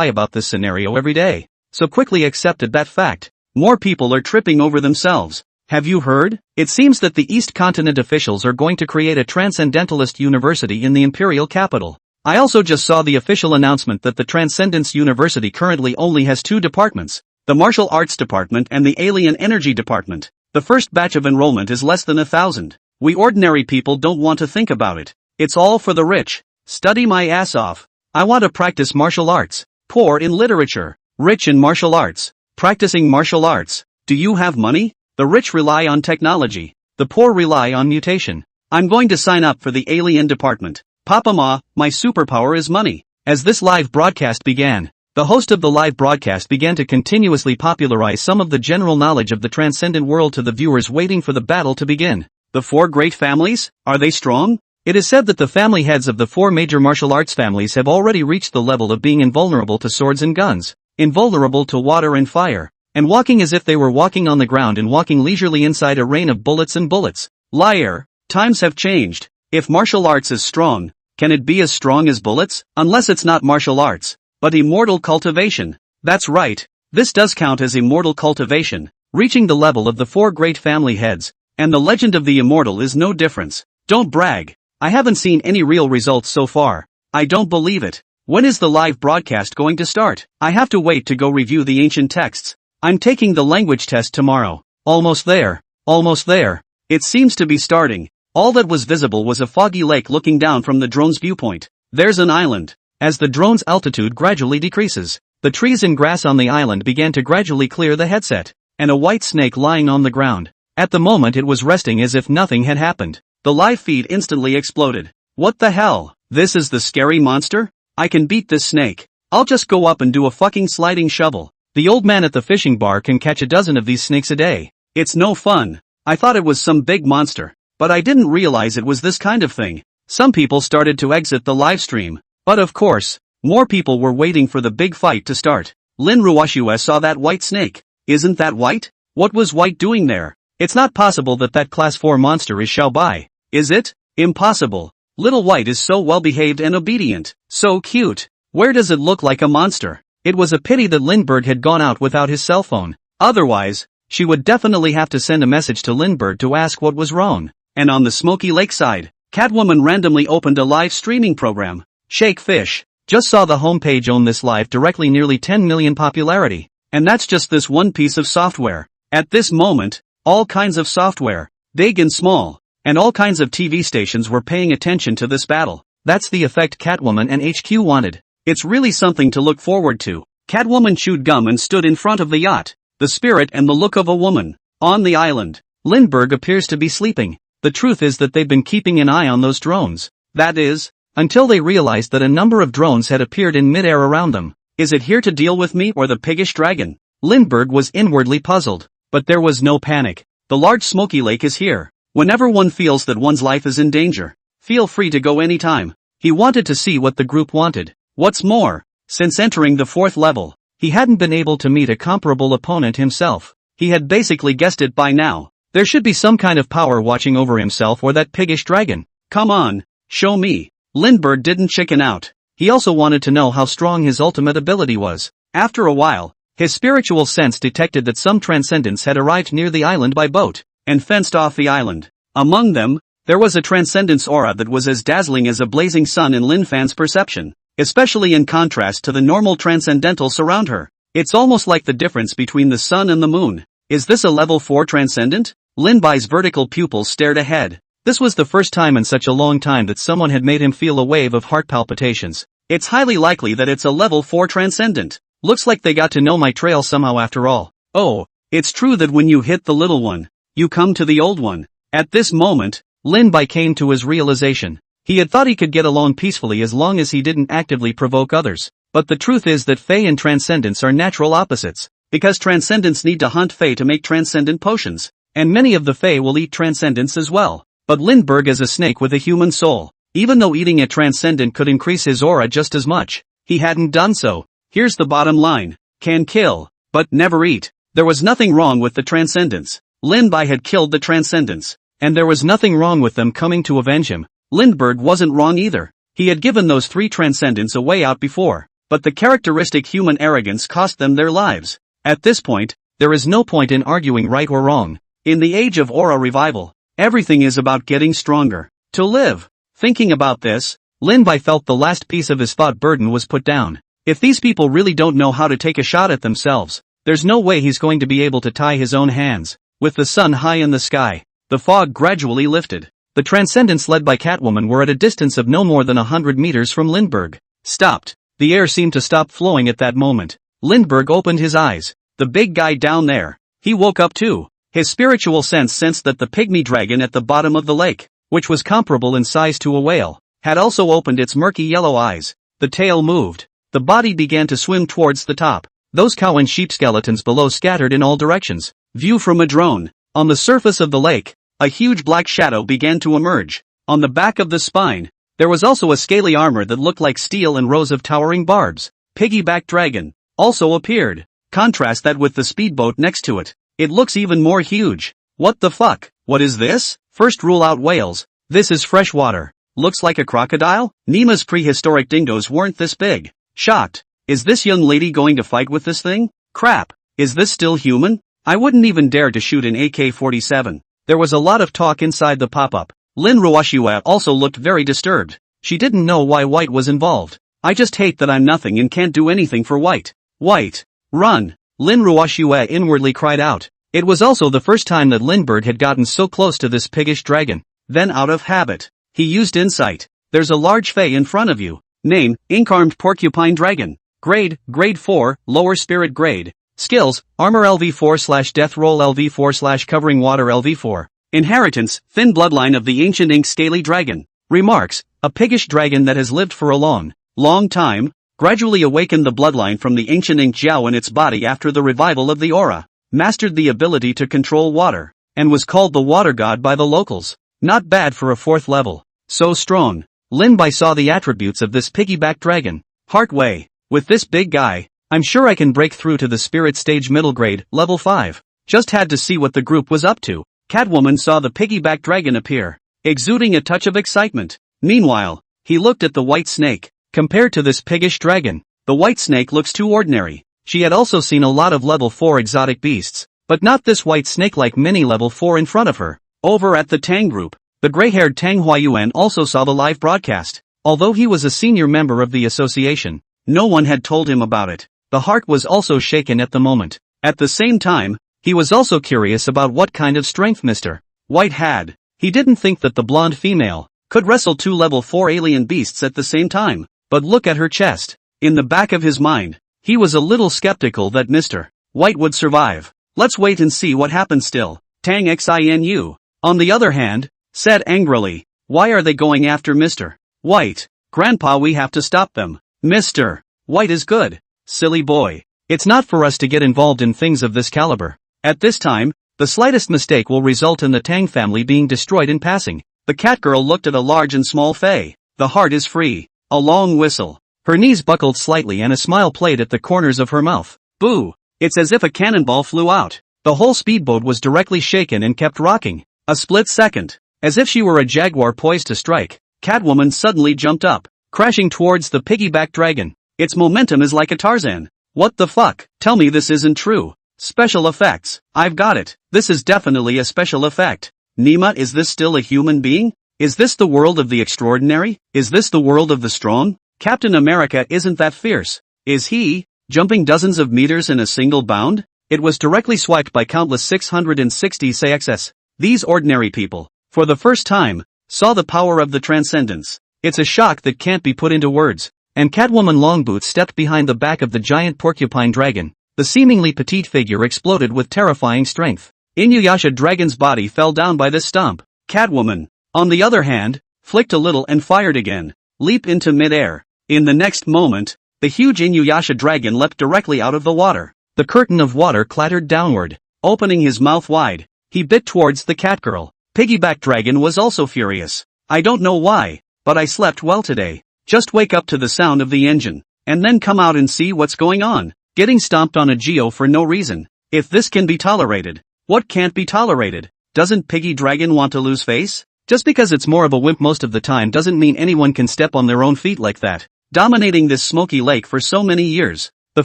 about this scenario every day. So quickly accepted that fact. More people are tripping over themselves. Have you heard? It seems that the East Continent officials are going to create a Transcendentalist University in the Imperial Capital. I also just saw the official announcement that the Transcendence University currently only has 2 departments, the Martial Arts Department and the Alien Energy Department. The first batch of enrollment is less than 1,000. We ordinary people don't want to think about it. It's all for the rich. Study my ass off. I want to practice martial arts. Poor in literature. Rich in martial arts. Practicing martial arts. Do you have money? The rich rely on technology. The poor rely on mutation. I'm going to sign up for the Alien Department. Papa Ma, my superpower is money. As this live broadcast began, the host of the live broadcast began to continuously popularize some of the general knowledge of the transcendent world to the viewers waiting for the battle to begin. The 4 great families? Are they strong? It is said that the family heads of the 4 major martial arts families have already reached the level of being invulnerable to swords and guns, invulnerable to water and fire, and walking as if they were walking on the ground and walking leisurely inside a rain of bullets and bullets. Liar. Times have changed. If martial arts is strong, can it be as strong as bullets? Unless it's not martial arts, but immortal cultivation. That's right, this does count as immortal cultivation, reaching the level of the 4 great family heads, and the legend of the immortal is no difference. Don't brag. I haven't seen any real results so far. I don't believe it. When is the live broadcast going to start? I have to wait to go review the ancient texts. I'm taking the language test tomorrow. Almost there. Almost there. It seems to be starting. All that was visible was a foggy lake looking down from the drone's viewpoint. There's an island. As the drone's altitude gradually decreases, the trees and grass on the island began to gradually clear the headset, and a white snake lying on the ground. At the moment it was resting as if nothing had happened. The live feed instantly exploded. What the hell? This is the scary monster? I can beat this snake. I'll just go up and do a fucking sliding shovel. The old man at the fishing bar can catch a dozen of these snakes a day. It's no fun. I thought it was some big monster, but I didn't realize it was this kind of thing. Some people started to exit the live stream, but of course, more people were waiting for the big fight to start. Lin Ruoxue saw that white snake. Isn't that white? What was white doing there? It's not possible that that class 4 monster is Xiao Bai. Is it? Impossible. Little white is so well behaved and obedient. So cute. Where does it look like a monster? It was a pity that Lindbergh had gone out without his cell phone. Otherwise, she would definitely have to send a message to Lindbergh to ask what was wrong. And on the Smoky Lake side, Catwoman randomly opened a live streaming program. Shake Fish. Just saw the homepage on this live directly nearly 10 million popularity. And that's just this one piece of software. At this moment, all kinds of software, big and small, and all kinds of TV stations were paying attention to this battle. That's the effect Catwoman and HQ wanted. It's really something to look forward to. Catwoman chewed gum and stood in front of the yacht, the spirit and the look of a woman. On the island, Lindbergh appears to be sleeping. The truth is that they've been keeping an eye on those drones. That is, until they realized that a number of drones had appeared in midair around them. Is it here to deal with me or the piggish dragon? Lindbergh was inwardly puzzled, but there was no panic. The large Smoky Lake is here. Whenever one feels that one's life is in danger, feel free to go anytime. He wanted to see what the group wanted. What's more, since entering the 4th level, he hadn't been able to meet a comparable opponent himself. He had basically guessed it by now. There should be some kind of power watching over himself or that piggish dragon. Come on, show me. Lindbergh didn't chicken out. He also wanted to know how strong his ultimate ability was. After a while, his spiritual sense detected that some transcendents had arrived near the island by boat, and fenced off the island. Among them, there was a transcendence aura that was as dazzling as a blazing sun in Lin Fan's perception, especially in contrast to the normal transcendentals around her. It's almost like the difference between the sun and the moon. Is this a level 4 transcendent? Lin Bai's vertical pupils stared ahead. This was the first time in such a long time that someone had made him feel a wave of heart palpitations. It's highly likely that it's a level 4 transcendent. Looks like they got to know my trail somehow after all. Oh, it's true that when you hit the little one, you come to the old one. At this moment, Lin Bai came to his realization. He had thought he could get along peacefully as long as he didn't actively provoke others. But the truth is that Fae and Transcendents are natural opposites. Because Transcendents need to hunt Fae to make Transcendent potions. And many of the Fae will eat Transcendents as well. But Lindbergh is a snake with a human soul. Even though eating a Transcendent could increase his aura just as much, he hadn't done so. Here's the bottom line. Can kill, but never eat. There was nothing wrong with the Transcendents. Lin Bai had killed the Transcendents. And there was nothing wrong with them coming to avenge him. Lindbergh wasn't wrong either. He had given those 3 Transcendents a way out before. But the characteristic human arrogance cost them their lives. At this point, there is no point in arguing right or wrong. In the age of aura revival, everything is about getting stronger. To live. Thinking about this, Lin Bai felt the last piece of his thought burden was put down. If these people really don't know how to take a shot at themselves, there's no way he's going to be able to tie his own hands. With the sun high in the sky, the fog gradually lifted. The Transcendents led by Catwoman were at a distance of no more than 100 meters from Lindbergh. Stopped. The air seemed to stop flowing at that moment. Lindbergh opened his eyes. The big guy down there. He woke up too. His spiritual sense sensed that the pygmy dragon at the bottom of the lake, which was comparable in size to a whale, had also opened its murky yellow eyes. The tail moved. The body began to swim towards the top. Those cow and sheep skeletons below scattered in all directions. View from a drone. On the surface of the lake, a huge black shadow began to emerge. On the back of the spine, there was also a scaly armor that looked like steel and rows of towering barbs. Piggyback dragon also appeared. Contrast that with the speedboat next to it. It looks even more huge. What the fuck? What is this? First rule out whales. This is fresh water. Looks like a crocodile? Nema's prehistoric dingoes weren't this big. Shocked. Is this young lady going to fight with this thing? Crap. Is this still human? I wouldn't even dare to shoot an AK-47. There was a lot of talk inside the pop-up. Lin Ruoxue also looked very disturbed. She didn't know why White was involved. I just hate that I'm nothing and can't do anything for White. White. Run. Lin Ruoxue inwardly cried out. It was also the first time that Lindbergh had gotten so close to this piggish dragon. Then out of habit, he used insight. There's a large fey in front of you. Name, ink-armed porcupine dragon. Grade, grade 4, lower spirit grade. Skills, armor LV4/death roll LV4/covering water LV4. Inheritance, thin bloodline of the ancient ink scaly dragon. Remarks, a piggish dragon that has lived for a long time, gradually awakened the bloodline from the ancient ink jiao in its body after the revival of the aura, mastered the ability to control water, and was called the water god by the locals. Not bad for a 4th level. So strong. Lin Bai saw the attributes of this piggyback dragon. Heart way. With this big guy, I'm sure I can break through to the spirit stage middle grade, level 5. Just had to see what the group was up to. Catwoman saw the piggyback dragon appear, exuding a touch of excitement. Meanwhile, he looked at the white snake. Compared to this piggish dragon, the white snake looks too ordinary. She had also seen a lot of level 4 exotic beasts, but not this white snake like mini level 4 in front of her. Over at the Tang group, the gray-haired Tang Huayuan also saw the live broadcast. Although he was a senior member of the association, no one had told him about it. The heart was also shaken at the moment. At the same time, he was also curious about what kind of strength Mr. White had. He didn't think that the blonde female could wrestle 2 level 4 alien beasts at the same time. But look at her chest. In the back of his mind, he was a little skeptical that Mr. White would survive. Let's wait and see what happens still. Tang Xinu, on the other hand, said angrily, why are they going after Mr. White? Grandpa, we have to stop them. Mr. White is good. Silly boy. It's not for us to get involved in things of this caliber. At this time, the slightest mistake will result in the Tang family being destroyed in passing. The cat girl looked at a large and small fey. The heart is free. A long whistle. Her knees buckled slightly and a smile played at the corners of her mouth. Boo! It's as if a cannonball flew out. The whole speedboat was directly shaken and kept rocking. A split second. As if she were a jaguar poised to strike, Catwoman suddenly jumped up, crashing towards the piggyback dragon. Its momentum is like a Tarzan. What the fuck? Tell me this isn't true. Special effects. I've got it. This is definitely a special effect. Nima, is this still a human being? Is this the world of the extraordinary? Is this the world of the strong? Captain America isn't that fierce. Is he, jumping dozens of meters in a single bound? It was directly swiped by countless 660 CXS. These ordinary people, for the first time, saw the power of the transcendence. It's a shock that can't be put into words. And Catwoman Longboots stepped behind the back of the giant porcupine dragon. The seemingly petite figure exploded with terrifying strength. Inuyasha Dragon's body fell down by this stomp. Catwoman, on the other hand, flicked a little and fired again. Leap into mid-air. In the next moment, the huge Inuyasha dragon leapt directly out of the water. The curtain of water clattered downward. Opening his mouth wide, he bit towards the catgirl. Piggyback Dragon was also furious. I don't know why, but I slept well today. Just wake up to the sound of the engine, and then come out and see what's going on. Getting stomped on a geo for no reason. If this can be tolerated, what can't be tolerated? Doesn't Piggy Dragon want to lose face? Just because it's more of a wimp most of the time doesn't mean anyone can step on their own feet like that. Dominating this smoky lake for so many years. The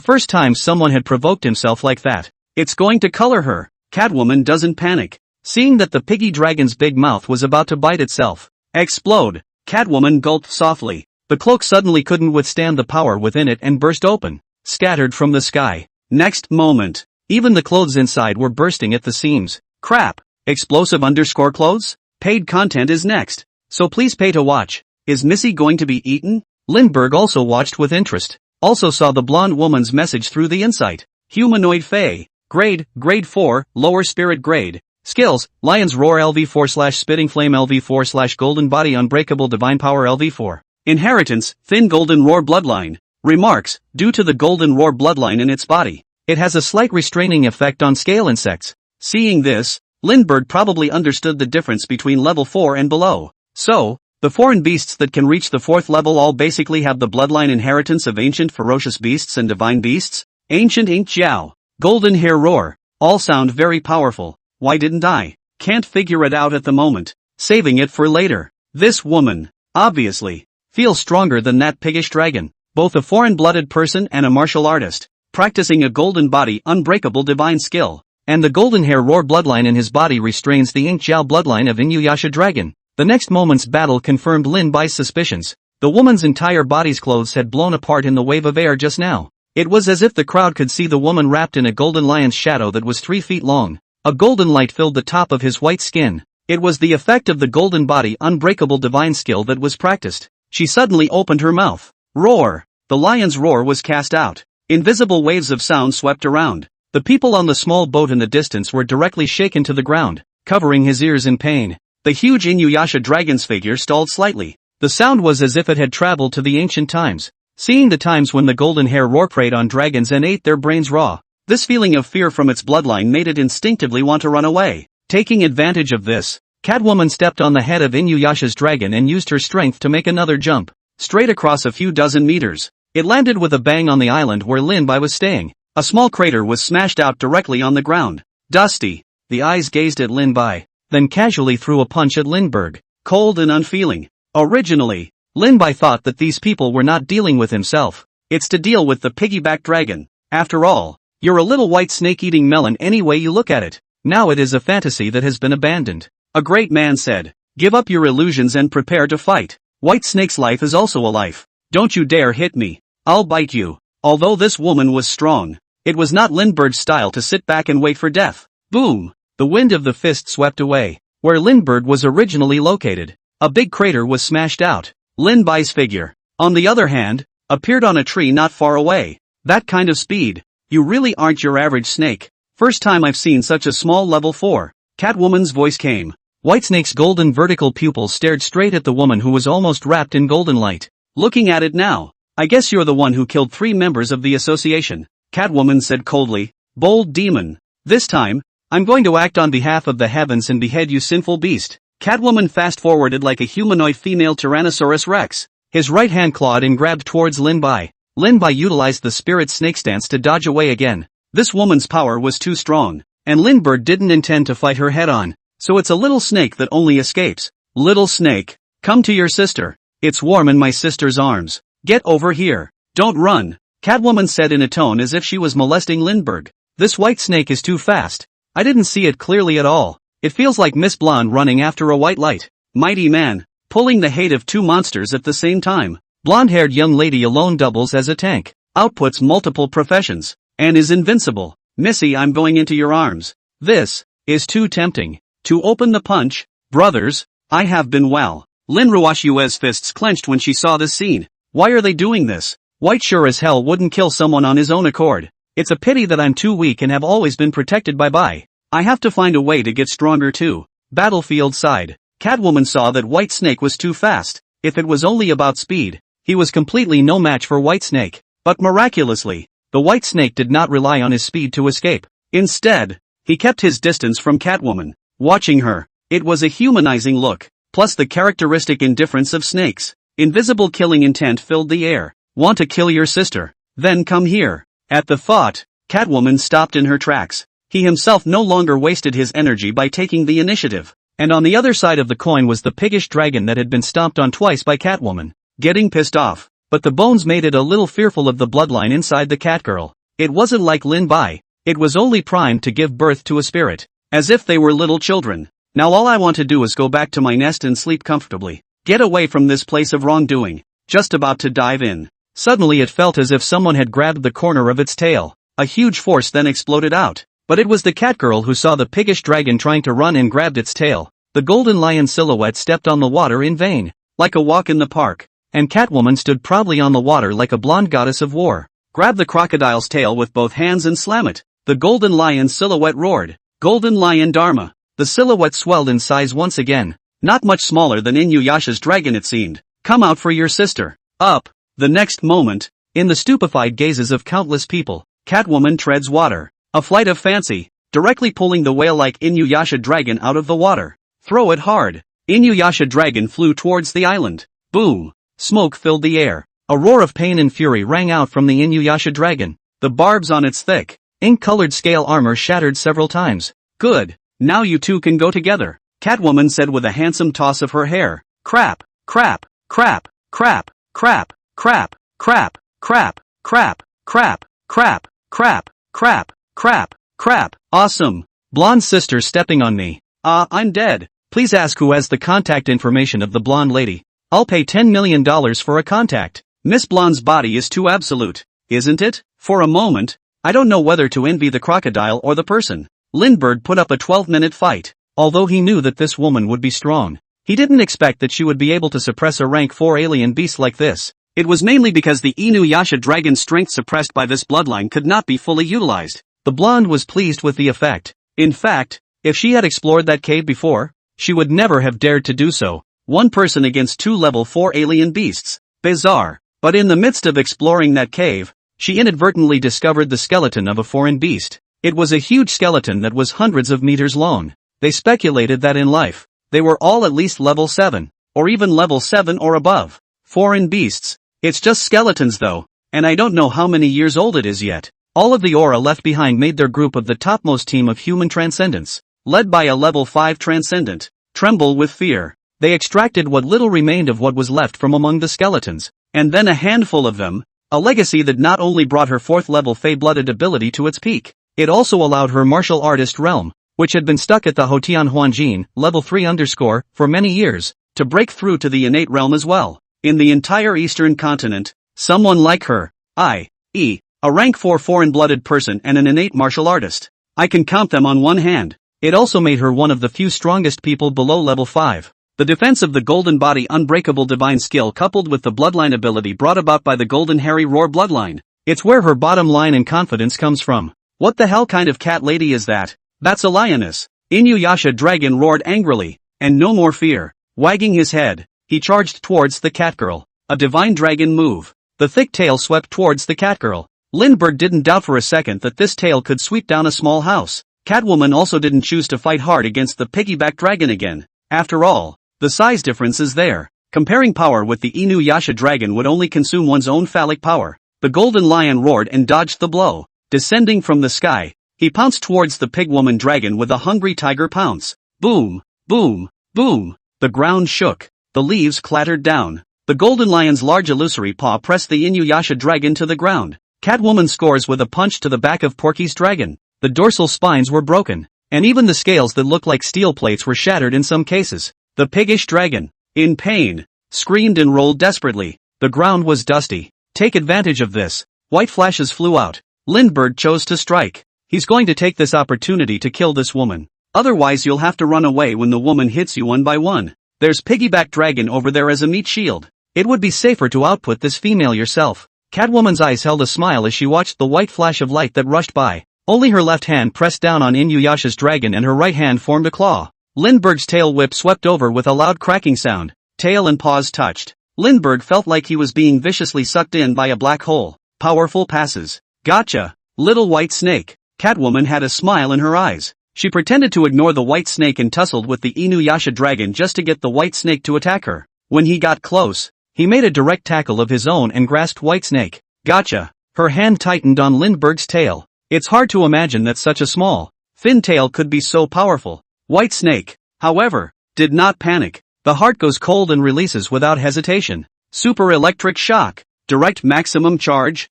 first time someone had provoked himself like that. It's going to color her. Catwoman doesn't panic. Seeing that the Piggy Dragon's big mouth was about to bite itself. Explode. Catwoman gulped softly. The cloak suddenly couldn't withstand the power within it and burst open. Scattered from the sky. Next moment, even the clothes inside were bursting at the seams. Crap. Explosive _ clothes? Paid content is next. So please pay to watch. Is Missy going to be eaten? Lindbergh also watched with interest. Also saw the blonde woman's message through the insight. Humanoid Fae. Grade 4, lower spirit grade. Skills, Lion's Roar LV4/Spitting Flame LV4/Golden Body Unbreakable Divine Power LV4. Inheritance, Thin Golden Roar Bloodline. Remarks, due to the Golden Roar bloodline in its body, it has a slight restraining effect on scale insects. Seeing this, Lindbergh probably understood the difference between level 4 and below. So, the foreign beasts that can reach the 4th level all basically have the bloodline inheritance of ancient ferocious beasts and divine beasts. Ancient Ink Jiao, Golden Hair Roar, all sound very powerful. Why didn't I? Can't figure it out at the moment. Saving it for later. This woman, obviously, feels stronger than that piggish dragon. Both a foreign-blooded person and a martial artist, practicing a golden body unbreakable divine skill. And the golden hair roar bloodline in his body restrains the Ink Jiao bloodline of Inuyasha Dragon. The next moment's battle confirmed Lin Bai's suspicions. The woman's entire body's clothes had blown apart in the wave of air just now. It was as if the crowd could see the woman wrapped in a golden lion's shadow that was 3 feet long. A golden light filled the top of his white skin. It was the effect of the golden body unbreakable divine skill that was practiced. She suddenly opened her mouth. Roar! The lion's roar was cast out. Invisible waves of sound swept around. The people on the small boat in the distance were directly shaken to the ground, covering his ears in pain. The huge Inuyasha dragon's figure stalled slightly. The sound was as if it had traveled to the ancient times. Seeing the times when the golden hair roar preyed on dragons and ate their brains raw. This feeling of fear from its bloodline made it instinctively want to run away. Taking advantage of this, Catwoman stepped on the head of Inuyasha's dragon and used her strength to make another jump, straight across a few dozen meters. It landed with a bang on the island where Lin-Bai was staying. A small crater was smashed out directly on the ground. Dusty. The eyes gazed at Lin-Bai, then casually threw a punch at Lindbergh, cold and unfeeling. Originally, Lin-Bai thought that these people were not dealing with himself. It's to deal with the piggyback dragon. After all, you're a little white snake-eating melon any way you look at it. Now it is a fantasy that has been abandoned. A great man said, "Give up your illusions and prepare to fight. White Snake's life is also a life. Don't you dare hit me. I'll bite you." Although this woman was strong, it was not Lindbergh's style to sit back and wait for death. Boom! The wind of the fist swept away. Where Lindbergh was originally located, a big crater was smashed out. Lin-Bai's figure, on the other hand, appeared on a tree not far away. That kind of speed. You really aren't your average snake. First time I've seen such a small level 4. Catwoman's voice came. Whitesnake's golden vertical pupils stared straight at the woman who was almost wrapped in golden light. Looking at it now, I guess you're the one who killed 3 members of the association, Catwoman said coldly. Bold demon. This time, I'm going to act on behalf of the heavens and behead you sinful beast. Catwoman fast-forwarded like a humanoid female Tyrannosaurus Rex. His right hand clawed and grabbed towards Lin-Bai. Lin-Bai utilized the spirit snake stance to dodge away again. This woman's power was too strong, and Lindbergh didn't intend to fight her head-on, so it's a little snake that only escapes. Little snake, come to your sister. It's warm in my sister's arms. Get over here. Don't run, Catwoman said in a tone as if she was molesting Lindbergh. This white snake is too fast. I didn't see it clearly at all. It feels like Miss Blonde running after a white light. Mighty man, pulling the hate of 2 monsters at the same time. Blonde-haired young lady alone doubles as a tank, outputs multiple professions, and is invincible. Missy, I'm going into your arms. This is too tempting. To open the punch, brothers, I have been well. Lin Ruashue's fists clenched when she saw this scene. Why are they doing this? White sure as hell wouldn't kill someone on his own accord. It's a pity that I'm too weak and have always been protected by Bai. I have to find a way to get stronger too. Battlefield side. Catwoman saw that White Snake was too fast. If it was only about speed, he was completely no match for White Snake. But miraculously, the White Snake did not rely on his speed to escape. Instead, he kept his distance from Catwoman. Watching her, it was a humanizing look, plus the characteristic indifference of snakes. Invisible killing intent filled the air. Want to kill your sister? Then come here. At the thought, Catwoman stopped in her tracks. He himself no longer wasted his energy by taking the initiative. And on the other side of the coin was the piggish dragon that had been stomped on twice by Catwoman. Getting pissed off, but the bones made it a little fearful of the bloodline inside the Catgirl. It wasn't like Lin-Bai. It was only primed to give birth to a spirit. As if they were little children. Now all I want to do is go back to my nest and sleep comfortably. Get away from this place of wrongdoing. Just about to dive in. Suddenly it felt as if someone had grabbed the corner of its tail. A huge force then exploded out. But it was the Catgirl who saw the piggish dragon trying to run and grabbed its tail. The golden lion silhouette stepped on the water in vain. Like a walk in the park. And Catwoman stood proudly on the water like a blonde goddess of war. Grab the crocodile's tail with both hands and slam it. The golden lion silhouette roared. Golden lion Dharma. The silhouette swelled in size once again. Not much smaller than Inuyasha's dragon it seemed. Come out for your sister. Up. The next moment, in the stupefied gazes of countless people, Catwoman treads water. A flight of fancy, directly pulling the whale-like Inuyasha dragon out of the water. Throw it hard. Inuyasha dragon flew towards the island. Boom. Smoke filled the air. A roar of pain and fury rang out from the Inuyasha dragon. The barbs on its thick, ink-colored scale armor shattered several times. Good. Now you two can go together, Catwoman said with a handsome toss of her hair. Crap, crap, crap, crap, crap, crap, crap, crap, crap, crap, crap, crap, crap, crap, crap. Awesome. Blonde sister stepping on me. I'm dead. Please ask who has the contact information of the blonde lady. I'll pay $10 million for a contact. Miss Blonde's body is too absolute, isn't it? For a moment, I don't know whether to envy the crocodile or the person. Lindbergh put up a 12-minute fight. Although he knew that this woman would be strong, he didn't expect that she would be able to suppress a rank 4 alien beast like this. It was mainly because the Inuyasha dragon's strength suppressed by this bloodline could not be fully utilized. The blonde was pleased with the effect. In fact, if she had explored that cave before, she would never have dared to do so. One person against 2 level 4 alien beasts. Bizarre. But in the midst of exploring that cave, she inadvertently discovered the skeleton of a foreign beast. It was a huge skeleton that was hundreds of meters long. They speculated that in life, they were all at least level 7, or even level 7 or above. Foreign beasts. It's just skeletons though, and I don't know how many years old it is yet. All of the aura left behind made their group of the topmost team of human transcendents, led by a level 5 transcendent, tremble with fear. They extracted what little remained of what was left from among the skeletons, and then a handful of them, a legacy that not only brought her 4th level Fey-blooded ability to its peak, it also allowed her martial artist realm, which had been stuck at the Hotian Huanjin, level 3_, for many years, to break through to the innate realm as well. In the entire eastern continent, someone like her, i.e., a rank 4 foreign-blooded person and an innate martial artist. I can count them on one hand. It also made her one of the few strongest people below level 5. The defense of the Golden Body unbreakable divine skill coupled with the bloodline ability brought about by the Golden Harry Roar bloodline. It's where her bottom line and confidence comes from. What the hell kind of cat lady is that? That's a lioness. Inuyasha dragon roared angrily, and no more fear. Wagging his head, he charged towards the catgirl. A divine dragon move. The thick tail swept towards the catgirl. Lindbergh didn't doubt for a second that this tail could sweep down a small house. Catwoman also didn't choose to fight hard against the piggyback dragon again. After all, the size difference is there. Comparing power with the Inuyasha dragon would only consume one's own phallic power. The golden lion roared and dodged the blow. Descending from the sky, he pounced towards the pigwoman dragon with a hungry tiger pounce. Boom, boom, boom. The ground shook. The leaves clattered down. The golden lion's large illusory paw pressed the Inuyasha dragon to the ground. Catwoman scores with a punch to the back of Porky's dragon. The dorsal spines were broken, and even the scales that looked like steel plates were shattered in some cases. The piggish dragon, in pain, screamed and rolled desperately. The ground was dusty. Take advantage of this. White flashes flew out. Lindbergh chose to strike. He's going to take this opportunity to kill this woman. Otherwise you'll have to run away when the woman hits you one by one. There's piggyback dragon over there as a meat shield. It would be safer to output this female yourself. Catwoman's eyes held a smile as she watched the white flash of light that rushed by. Only her left hand pressed down on Inuyasha's dragon and her right hand formed a claw. Lindbergh's tail whip swept over with a loud cracking sound. Tail and paws touched. Lindbergh felt like he was being viciously sucked in by a black hole. Powerful passes. Gotcha, little white snake. Catwoman had a smile in her eyes. She pretended to ignore the white snake and tussled with the Inuyasha dragon just to get the white snake to attack her. When he got close, he made a direct tackle of his own and grasped White Snake. Gotcha. Her hand tightened on Lindbergh's tail. It's hard to imagine that such a small, thin tail could be so powerful. White Snake, however, did not panic. The heart goes cold and releases without hesitation. Super electric shock. Direct maximum charge.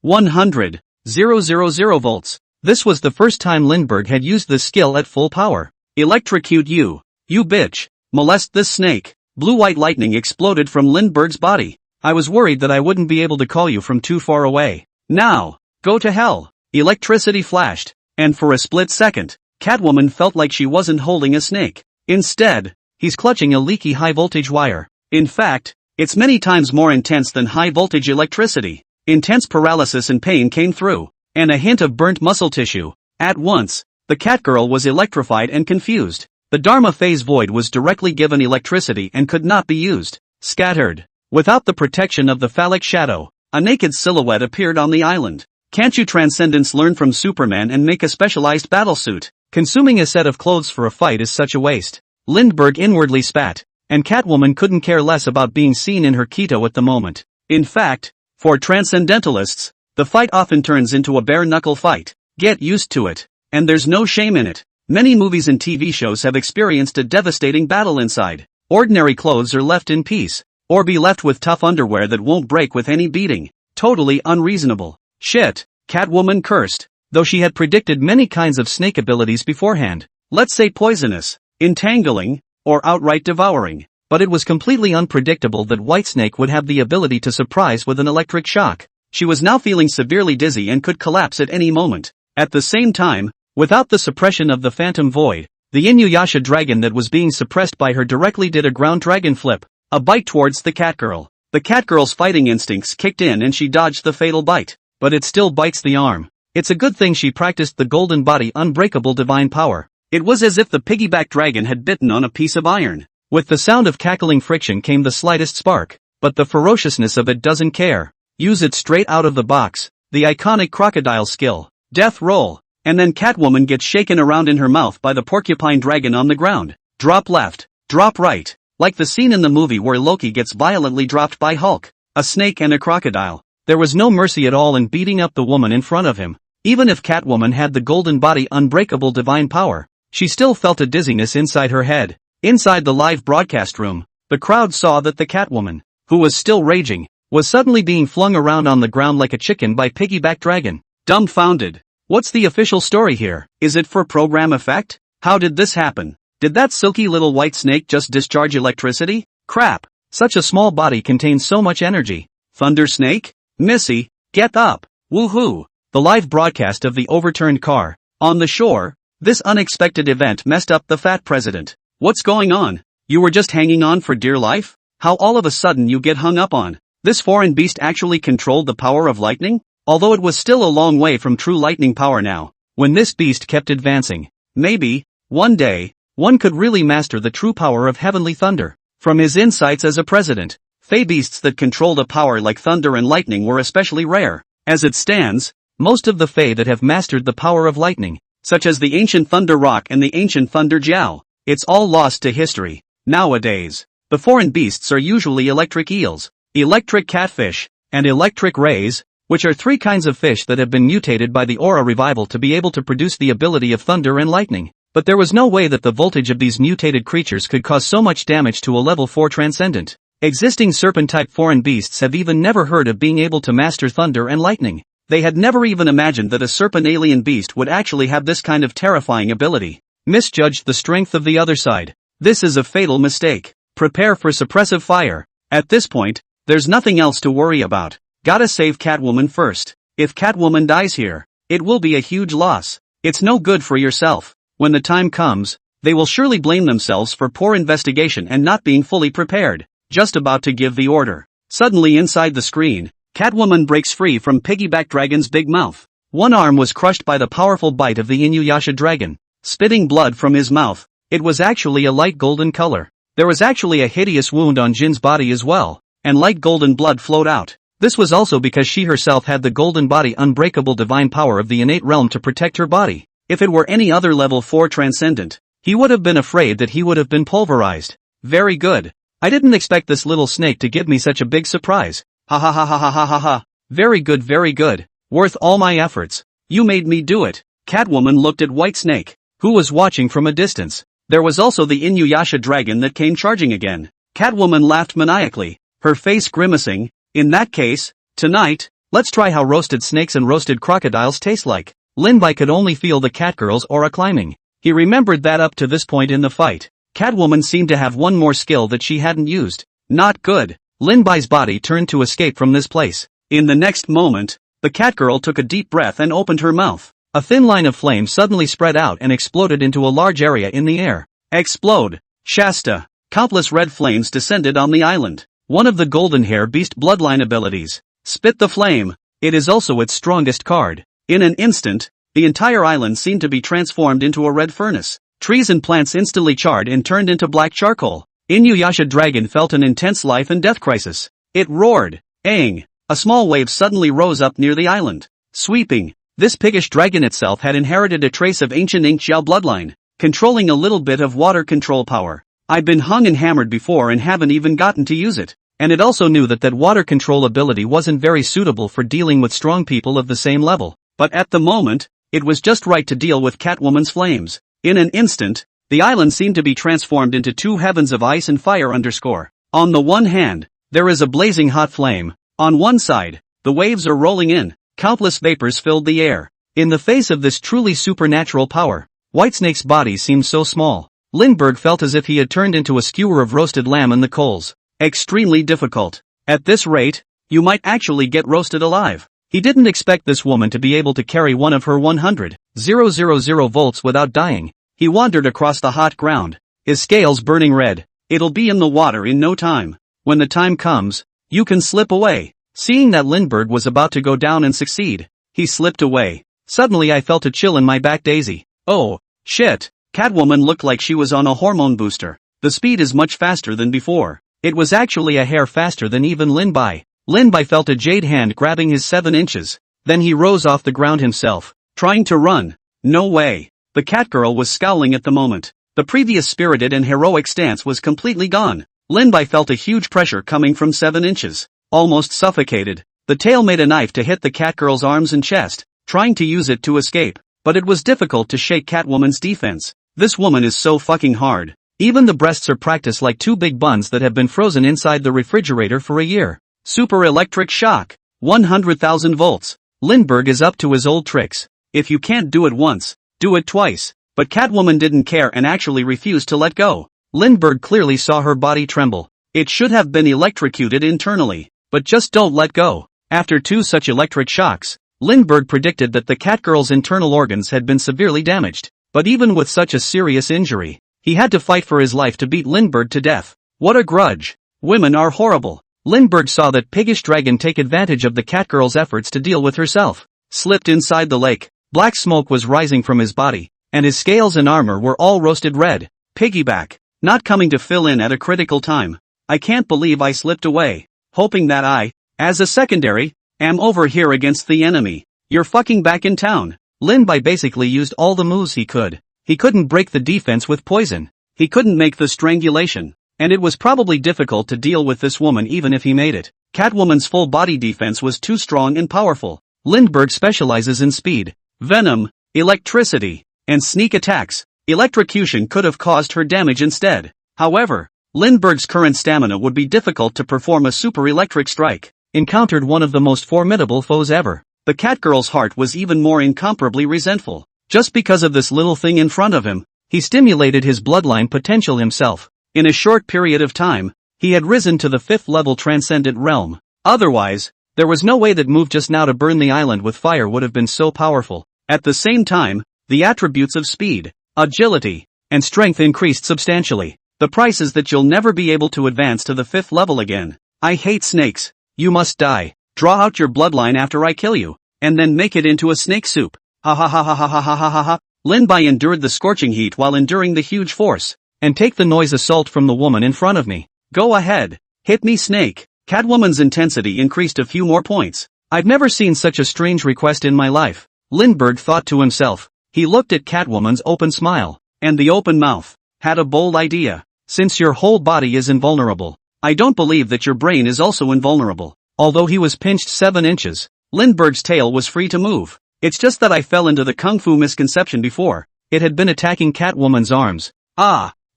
100,000 volts. This was the first time Lindbergh had used this skill at full power. Electrocute you. You bitch. Molest this snake. Blue-white lightning exploded from Lindbergh's body. I was worried that I wouldn't be able to call you from too far away. Now, go to hell. Electricity flashed, and for a split second, Catwoman felt like she wasn't holding a snake. Instead, he's clutching a leaky high-voltage wire. In fact, it's many times more intense than high-voltage electricity. Intense paralysis and pain came through, and a hint of burnt muscle tissue. At once, the catgirl was electrified and confused. The Dharma phase void was directly given electricity and could not be used. Scattered. Without the protection of the phallic shadow, a naked silhouette appeared on the island. Can't you transcendents learn from Superman and make a specialized battlesuit? Consuming a set of clothes for a fight is such a waste. Lindbergh inwardly spat, and Catwoman couldn't care less about being seen in her Keto at the moment. In fact, for transcendentalists, the fight often turns into a bare-knuckle fight. Get used to it. And there's no shame in it. Many movies and TV shows have experienced a devastating battle inside. Ordinary clothes are left in peace, or be left with tough underwear that won't break with any beating. Totally unreasonable. Shit, Catwoman cursed, though she had predicted many kinds of snake abilities beforehand. Let's say poisonous, entangling, or outright devouring. But it was completely unpredictable that Whitesnake would have the ability to surprise with an electric shock. She was now feeling severely dizzy and could collapse at any moment. At the same time, Without the suppression of the phantom void, the Inuyasha dragon that was being suppressed by her directly did a ground dragon flip, a bite towards the catgirl. The catgirl's fighting instincts kicked in and she dodged the fatal bite, but it still bites the arm. It's a good thing she practiced the golden body unbreakable divine power. It was as if the piggyback dragon had bitten on a piece of iron. With the sound of cackling friction came the slightest spark, but the ferociousness of it doesn't care. Use it straight out of the box, the iconic crocodile skill. Death roll. And then Catwoman gets shaken around in her mouth by the porcupine dragon on the ground. Drop left, drop right. Like the scene in the movie where Loki gets violently dropped by Hulk, a snake and a crocodile. There was no mercy at all in beating up the woman in front of him. Even if Catwoman had the golden body unbreakable divine power, she still felt a dizziness inside her head. Inside the live broadcast room, the crowd saw that the Catwoman, who was still raging, was suddenly being flung around on the ground like a chicken by piggyback dragon. Dumbfounded. What's the official story here? Is it for program effect? How did this happen? Did that silky little white snake just discharge electricity? Crap. Such a small body contains so much energy. Thunder Snake? Missy, get up. Woohoo. The live broadcast of the overturned car. On the shore, this unexpected event messed up the fat president. What's going on? You were just hanging on for dear life? How all of a sudden you get hung up on? This foreign beast actually controlled the power of lightning? Although it was still a long way from true lightning power now, when this beast kept advancing. Maybe, one day, one could really master the true power of heavenly thunder. From his insights as a president, fey beasts that controlled a power like thunder and lightning were especially rare. As it stands, most of the fey that have mastered the power of lightning, such as the ancient thunder rock and the ancient thunder jiao, it's all lost to history. Nowadays, the foreign beasts are usually electric eels, electric catfish, and electric rays, which are three kinds of fish that have been mutated by the aura revival to be able to produce the ability of thunder and lightning. But there was no way that the voltage of these mutated creatures could cause so much damage to a level 4 transcendent. Existing serpent-type foreign beasts have even never heard of being able to master thunder and lightning. They had never even imagined that a serpent alien beast would actually have this kind of terrifying ability. Misjudged the strength of the other side. This is a fatal mistake. Prepare for suppressive fire. At this point, there's nothing else to worry about. Gotta save Catwoman first. If Catwoman dies here, it will be a huge loss. It's no good for yourself. When the time comes, they will surely blame themselves for poor investigation and not being fully prepared. Just about to give the order. Suddenly inside the screen, Catwoman breaks free from Piggyback Dragon's big mouth. One arm was crushed by the powerful bite of the Inuyasha dragon, spitting blood from his mouth. It was actually a light golden color. There was actually a hideous wound on Jin's body as well, and light golden blood flowed out. This was also because she herself had the golden body unbreakable divine power of the innate realm to protect her body. If it were any other level 4 transcendent, he would have been afraid that he would have been pulverized. Very good. I didn't expect this little snake to give me such a big surprise. Ha ha ha ha ha ha ha ha. Very good, very good. Worth all my efforts. You made me do it. Catwoman looked at White Snake, who was watching from a distance. There was also the Inuyasha dragon that came charging again. Catwoman laughed maniacally, her face grimacing. In that case, tonight, let's try how roasted snakes and roasted crocodiles taste like. Linbai could only feel the catgirl's aura climbing. He remembered that up to this point in the fight, Catwoman seemed to have one more skill that she hadn't used. Not good. Linbai's body turned to escape from this place. In the next moment, the catgirl took a deep breath and opened her mouth. A thin line of flame suddenly spread out and exploded into a large area in the air. Explode! Shasta! Countless red flames descended on the island. One of the golden hair beast bloodline abilities. Spit the flame. It is also its strongest card. In an instant, the entire island seemed to be transformed into a red furnace. Trees and plants instantly charred and turned into black charcoal. Inuyasha dragon felt an intense life and death crisis. It roared. Aang! A small wave suddenly rose up near the island. Sweeping. This piggish dragon itself had inherited a trace of ancient Inkjiao bloodline, controlling a little bit of water control power. I've been hung and hammered before and haven't even gotten to use it. And it also knew that water control ability wasn't very suitable for dealing with strong people of the same level. But at the moment, it was just right to deal with Catwoman's flames. In an instant, the island seemed to be transformed into two heavens of ice and fire underscore. On the one hand, there is a blazing hot flame. On one side, the waves are rolling in. Countless vapors filled the air. In the face of this truly supernatural power, Whitesnake's body seemed so small. Lindbergh felt as if he had turned into a skewer of roasted lamb in the coals. Extremely difficult. At this rate, you might actually get roasted alive. He didn't expect this woman to be able to carry one of her 100,000 volts without dying. He wandered across the hot ground, his scales burning red. It'll be in the water in no time. When the time comes, you can slip away. Seeing that Lindbergh was about to go down and succeed, he slipped away. Suddenly I felt a chill in my back. Daisy. Oh, shit. Catwoman looked like she was on a hormone booster. The speed is much faster than before. It was actually a hair faster than even Lin-Bai. Lin-Bai felt a jade hand grabbing his 7 inches. Then he rose off the ground himself, trying to run. No way. The Catgirl was scowling at the moment. The previous spirited and heroic stance was completely gone. Lin-Bai felt a huge pressure coming from 7 inches. Almost suffocated. The tail made a knife to hit the Catgirl's arms and chest, trying to use it to escape. But it was difficult to shake Catwoman's defense. This woman is so fucking hard. Even the breasts are practiced like 2 big buns that have been frozen inside the refrigerator for a year. Super electric shock. 100,000 volts. Lindbergh is up to his old tricks. If you can't do it once, do it twice. But Catwoman didn't care and actually refused to let go. Lindbergh clearly saw her body tremble. It should have been electrocuted internally. But just don't let go. After 2 such electric shocks, Lindbergh predicted that the Catgirl's internal organs had been severely damaged. But even with such a serious injury, he had to fight for his life to beat Lindbergh to death. What a grudge. Women are horrible. Lindbergh saw that piggish dragon take advantage of the Catgirl's efforts to deal with herself. Slipped inside the lake. Black smoke was rising from his body, and his scales and armor were all roasted red. Piggyback. Not coming to fill in at a critical time. I can't believe I slipped away. Hoping that I, as a secondary, am over here against the enemy. You're fucking back in town. Lin-Bai basically used all the moves he could. He couldn't break the defense with poison. He couldn't make the strangulation. And it was probably difficult to deal with this woman even if he made it. Catwoman's full body defense was too strong and powerful. Lindbergh specializes in speed, venom, electricity, and sneak attacks. Electrocution could have caused her damage instead. However, Lindbergh's current stamina would be difficult to perform a super electric strike. Encountered one of the most formidable foes ever. The Catgirl's heart was even more incomparably resentful. Just because of this little thing in front of him, he stimulated his bloodline potential himself. In a short period of time, he had risen to the 5th level transcendent realm. Otherwise, there was no way that move just now to burn the island with fire would have been so powerful. At the same time, the attributes of speed, agility, and strength increased substantially. The price is that you'll never be able to advance to the 5th level again. I hate snakes. You must die. Draw out your bloodline after I kill you, and then make it into a snake soup. Ha ha ha ha ha ha ha ha ha ha. Lin-Bai endured the scorching heat while enduring the huge force. And take the noise assault from the woman in front of me. Go ahead. Hit me, snake. Catwoman's intensity increased a few more points. I've never seen such a strange request in my life. Lindbergh thought to himself. He looked at Catwoman's open smile, and the open mouth. Had a bold idea. Since your whole body is invulnerable, I don't believe that your brain is also invulnerable. Although he was pinched 7 inches, Lindbergh's tail was free to move. It's just that I fell into the kung fu misconception before. It had been attacking Catwoman's arms.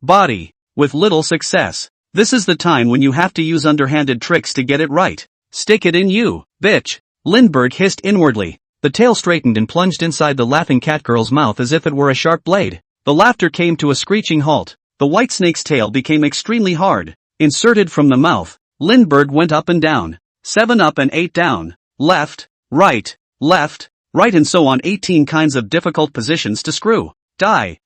Body. With little success. This is the time when you have to use underhanded tricks to get it right. Stick it in you, bitch. Lindbergh hissed inwardly. The tail straightened and plunged inside the laughing Catgirl's mouth as if it were a sharp blade. The laughter came to a screeching halt. The white snake's tail became extremely hard. Inserted from the mouth, Lindbergh went up and down. 7 up and 8 down. Left, right, and so on. 18 kinds of difficult positions to screw. Die.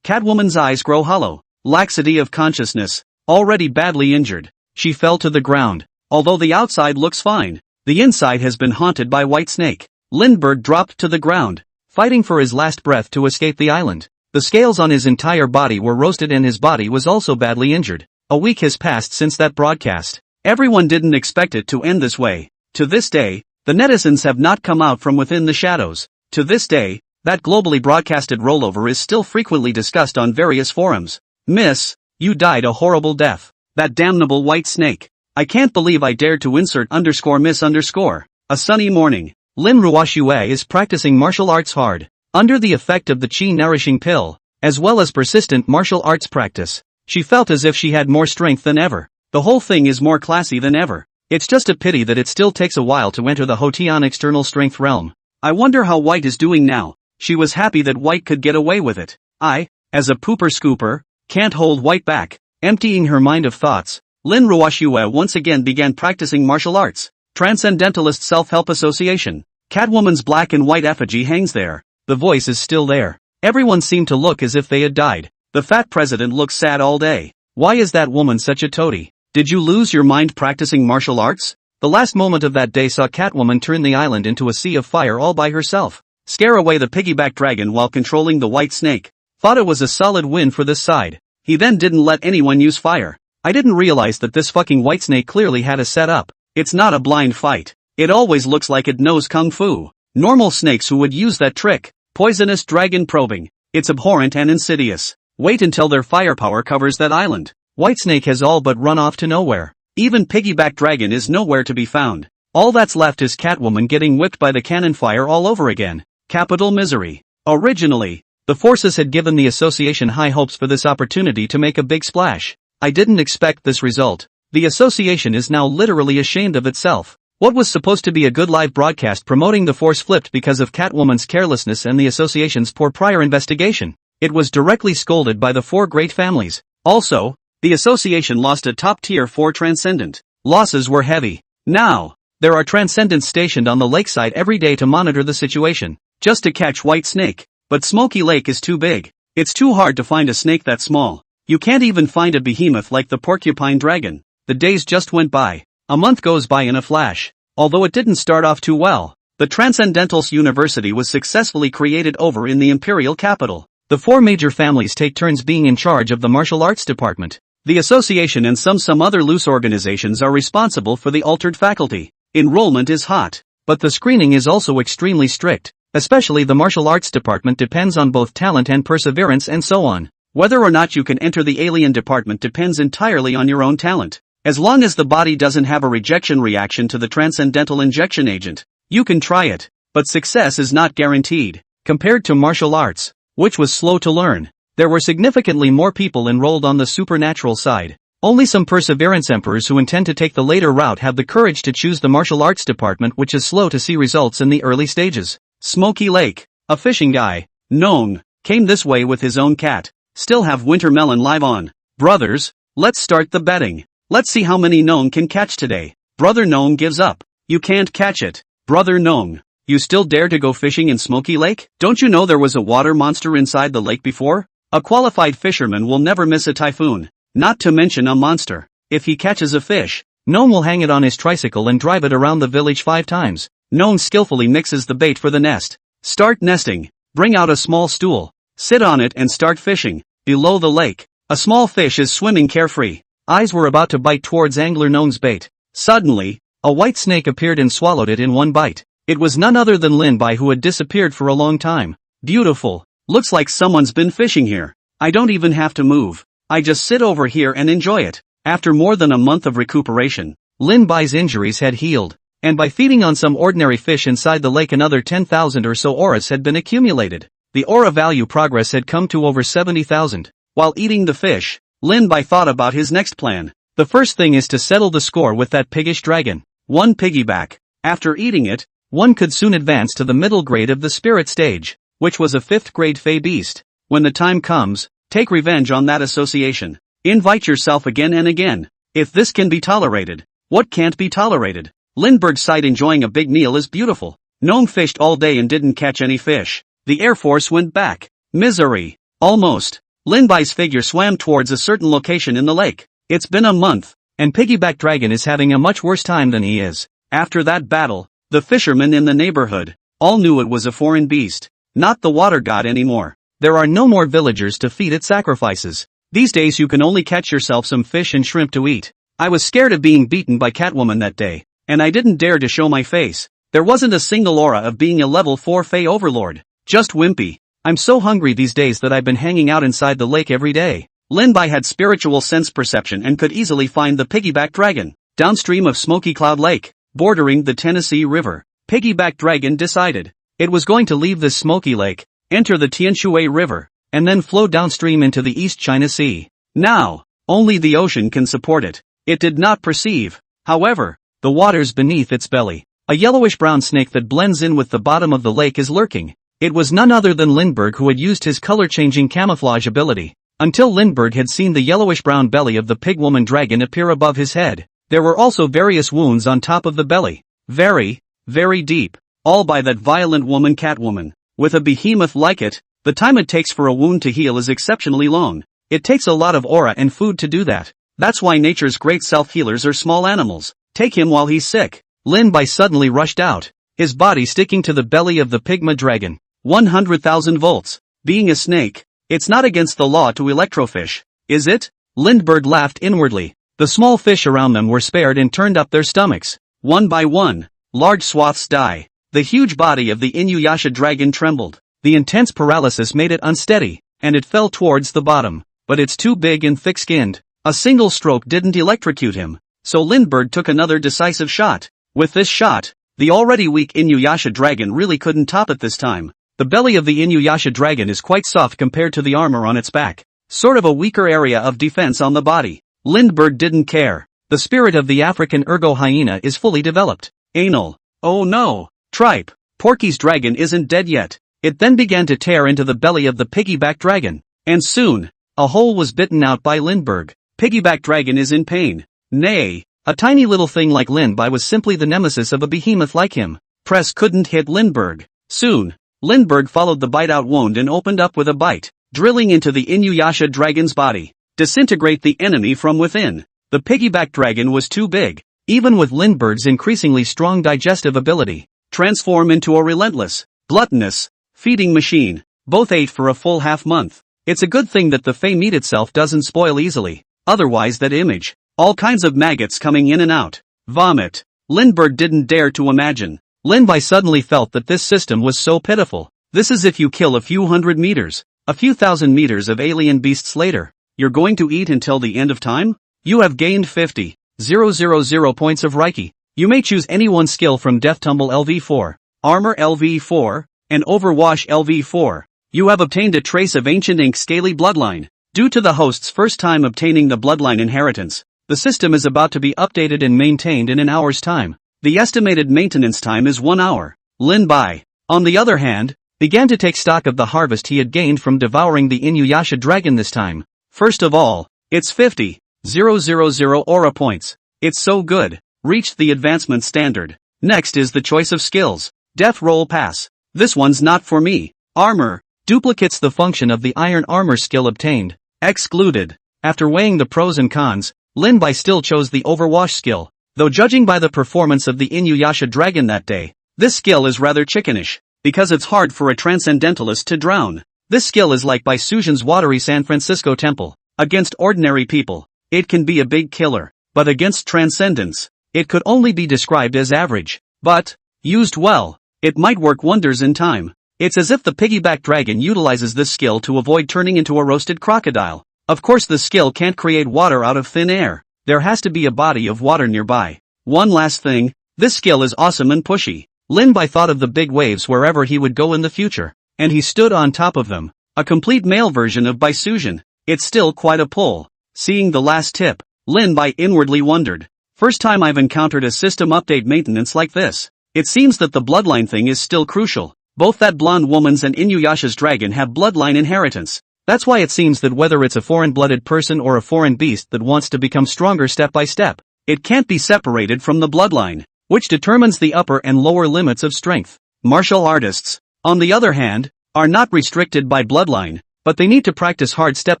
Catwoman's eyes grow hollow. Laxity of consciousness. Already badly injured. She fell to the ground. Although the outside looks fine, the inside has been haunted by White Snake. Lindbergh dropped to the ground, fighting for his last breath to escape the island. The scales on his entire body were roasted and his body was also badly injured. A week has passed since that broadcast. Everyone didn't expect it to end this way. To this day, the netizens have not come out from within the shadows. To this day, that globally broadcasted rollover is still frequently discussed on various forums. Miss, you died a horrible death. That damnable White Snake. I can't believe I dared to insert _miss_. A sunny morning. Lin Ruoxue is practicing martial arts hard. Under the effect of the qi-nourishing pill, as well as persistent martial arts practice, she felt as if she had more strength than ever. The whole thing is more classy than ever. It's just a pity that it still takes a while to enter the Hotian external strength realm. I wonder how White is doing now. She was happy that White could get away with it. I, as a pooper scooper, can't hold White back. Emptying her mind of thoughts, Lin Ruoxue once again began practicing martial arts. Transcendentalist Self-Help Association. Catwoman's black and white effigy hangs there. The voice is still there. Everyone seemed to look as if they had died. The fat president looks sad all day. Why is that woman such a toady? Did you lose your mind practicing martial arts? The last moment of that day saw Catwoman turn the island into a sea of fire all by herself. Scare away the piggyback dragon while controlling the white snake. Thought it was a solid win for this side. He then didn't let anyone use fire. I didn't realize that this fucking white snake clearly had a setup. It's not a blind fight. It always looks like it knows kung fu. Normal snakes who would use that trick. Poisonous dragon probing. It's abhorrent and insidious. Wait until their firepower covers that island. Whitesnake has all but run off to nowhere. Even piggyback dragon is nowhere to be found. All that's left is Catwoman getting whipped by the cannon fire all over again. Capital misery. Originally, the forces had given the association high hopes for this opportunity to make a big splash. I didn't expect this result. The association is now literally ashamed of itself. What was supposed to be a good live broadcast promoting the force flipped because of Catwoman's carelessness and the association's poor prior investigation. It was directly scolded by the four great families. Also, the association lost a top-tier 4 Transcendent. Losses were heavy. Now, there are Transcendents stationed on the lakeside every day to monitor the situation, just to catch White Snake. But Smoky Lake is too big. It's too hard to find a snake that small. You can't even find a behemoth like the porcupine dragon. The days just went by. A month goes by in a flash. Although it didn't start off too well, the Transcendentals University was successfully created over in the imperial capital. The 4 major families take turns being in charge of the martial arts department. The association and some other loose organizations are responsible for the altered faculty. Enrollment is hot, but the screening is also extremely strict. Especially the martial arts department depends on both talent and perseverance and so on. Whether or not you can enter the alien department depends entirely on your own talent. As long as the body doesn't have a rejection reaction to the transcendental injection agent, you can try it. But success is not guaranteed. Compared to martial arts, which was slow to learn, there were significantly more people enrolled on the supernatural side. Only some perseverance emperors who intend to take the later route have the courage to choose the martial arts department, which is slow to see results in the early stages. Smoky Lake, a fishing guy, Nong, came this way with his own cat. Still have Winter Melon live on. Brothers, let's start the betting. Let's see how many Nong can catch today. Brother Nong gives up. You can't catch it. Brother Nong, you still dare to go fishing in Smoky Lake? Don't you know there was a water monster inside the lake before? A qualified fisherman will never miss a typhoon. Not to mention a monster. If he catches a fish, Nong will hang it on his tricycle and drive it around the village 5 times. Nong skillfully mixes the bait for the nest. Start nesting. Bring out a small stool. Sit on it and start fishing. Below the lake, a small fish is swimming carefree. Eyes were about to bite towards angler Nong's bait. Suddenly, a white snake appeared and swallowed it in one bite. It was none other than Lin Bai, who had disappeared for a long time. Beautiful. Looks like someone's been fishing here. I don't even have to move. I just sit over here and enjoy it. After more than a month of recuperation, Lin Bai's injuries had healed. And by feeding on some ordinary fish inside the lake, another 10,000 or so auras had been accumulated. The aura value progress had come to over 70,000. While eating the fish, Lin Bai thought about his next plan. The first thing is to settle the score with that piggish dragon. 1 piggyback. After eating it, one could soon advance to the middle grade of the spirit stage, which was a 5th grade fey beast. When the time comes, take revenge on that association. Invite yourself again and again. If this can be tolerated, what can't be tolerated? Lindbergh's sight enjoying a big meal is beautiful. Nong fished all day and didn't catch any fish. The Air Force went back. Misery. Almost. Lin Bai's figure swam towards a certain location in the lake. It's been a month, and Piggyback Dragon is having a much worse time than he is. After that battle, the fishermen in the neighborhood all knew it was a foreign beast, not the water god anymore. There are no more villagers to feed its sacrifices. These days you can only catch yourself some fish and shrimp to eat. I was scared of being beaten by Catwoman that day, and I didn't dare to show my face. There wasn't a single aura of being a level 4 Fey Overlord. Just wimpy. I'm so hungry these days that I've been hanging out inside the lake every day. Lin Bai had spiritual sense perception and could easily find the Piggyback Dragon, downstream of Smoky Cloud Lake, bordering the Tennessee River. Piggyback Dragon decided it was going to leave this smoky lake, enter the Tianshui River, and then flow downstream into the East China Sea. Now, only the ocean can support it. It did not perceive, however, the waters beneath its belly. A yellowish-brown snake that blends in with the bottom of the lake is lurking. It was none other than Lindbergh who had used his color-changing camouflage ability. Until Lindbergh had seen the yellowish-brown belly of the pig woman dragon appear above his head, there were also various wounds on top of the belly. Very, very deep. All by that violent woman Catwoman. With a behemoth like it, the time it takes for a wound to heal is exceptionally long. It takes a lot of aura and food to do that. That's why nature's great self-healers are small animals. Take him while he's sick. Lin Bai suddenly rushed out, his body sticking to the belly of the pygma dragon. 100,000 volts. Being a snake, it's not against the law to electrofish, is it? Lindbergh laughed inwardly. The small fish around them were spared and turned up their stomachs. One by one, large swaths die. The huge body of the Inuyasha dragon trembled. The intense paralysis made it unsteady, and it fell towards the bottom. But it's too big and thick-skinned. A single stroke didn't electrocute him, so Lindbergh took another decisive shot. With this shot, the already weak Inuyasha dragon really couldn't top it this time. The belly of the Inuyasha dragon is quite soft compared to the armor on its back. Sort of a weaker area of defense on the body. Lindbergh didn't care. The spirit of the African ergo hyena is fully developed. Anal. Oh no. Tripe. Porky's dragon isn't dead yet. It then began to tear into the belly of the piggyback dragon. And soon, a hole was bitten out by Lindbergh. Piggyback dragon is in pain. Nay, a tiny little thing like Lin Bai was simply the nemesis of a behemoth like him. Press couldn't hit Lindbergh. Soon, Lindbergh followed the bite-out wound and opened up with a bite, drilling into the Inuyasha dragon's body. Disintegrate the enemy from within. The piggyback dragon was too big, even with Lindbergh's increasingly strong digestive ability. Transform into a relentless, gluttonous, feeding machine. Both ate for a full half-month. It's a good thing that the fey meat itself doesn't spoil easily. Otherwise that image. All kinds of maggots coming in and out. Vomit. Lindbergh didn't dare to imagine. Lin Bai suddenly felt that this system was so pitiful. This is if you kill a few hundred meters, a few thousand meters of alien beasts later. You're going to eat until the end of time? You have gained 50,000 points of Reiki. You may choose any one skill from Death Tumble LV4, Armor LV4, and Overwash LV4. You have obtained a trace of ancient ink scaly bloodline. Due to the host's first time obtaining the bloodline inheritance, the system is about to be updated and maintained in an hour's time. The estimated maintenance time is 1 hour. Lin Bai, on the other hand, began to take stock of the harvest he had gained from devouring the Inuyasha dragon this time. First of all, it's 50,000 aura points. It's so good. Reached the advancement standard. Next is the choice of skills. Death roll pass. This one's not for me. Armor. Duplicates the function of the iron armor skill obtained. Excluded. After weighing the pros and cons, Lin Bai still chose the Overwash skill. Though judging by the performance of the Inuyasha dragon that day, this skill is rather chickenish, because it's hard for a transcendentalist to drown. This skill is like Baisuzhen's watery San Francisco temple. Against ordinary people, it can be a big killer, but against transcendence, it could only be described as average. But, used well, it might work wonders in time. It's as if the piggyback dragon utilizes this skill to avoid turning into a roasted crocodile. Of course the skill can't create water out of thin air. There has to be a body of water nearby. One last thing, this skill is awesome and pushy. Lin Bai thought of the big waves wherever he would go in the future, and he stood on top of them. A complete male version of Baisuzhen. It's still quite a pull. Seeing the last tip, Lin Bai inwardly wondered. First time I've encountered a system update maintenance like this. It seems that the bloodline thing is still crucial. Both that blonde woman's and Inuyasha's dragon have bloodline inheritance. That's why it seems that whether it's a foreign-blooded person or a foreign beast that wants to become stronger step by step, it can't be separated from the bloodline, which determines the upper and lower limits of strength. Martial artists, on the other hand, are not restricted by bloodline, but they need to practice hard step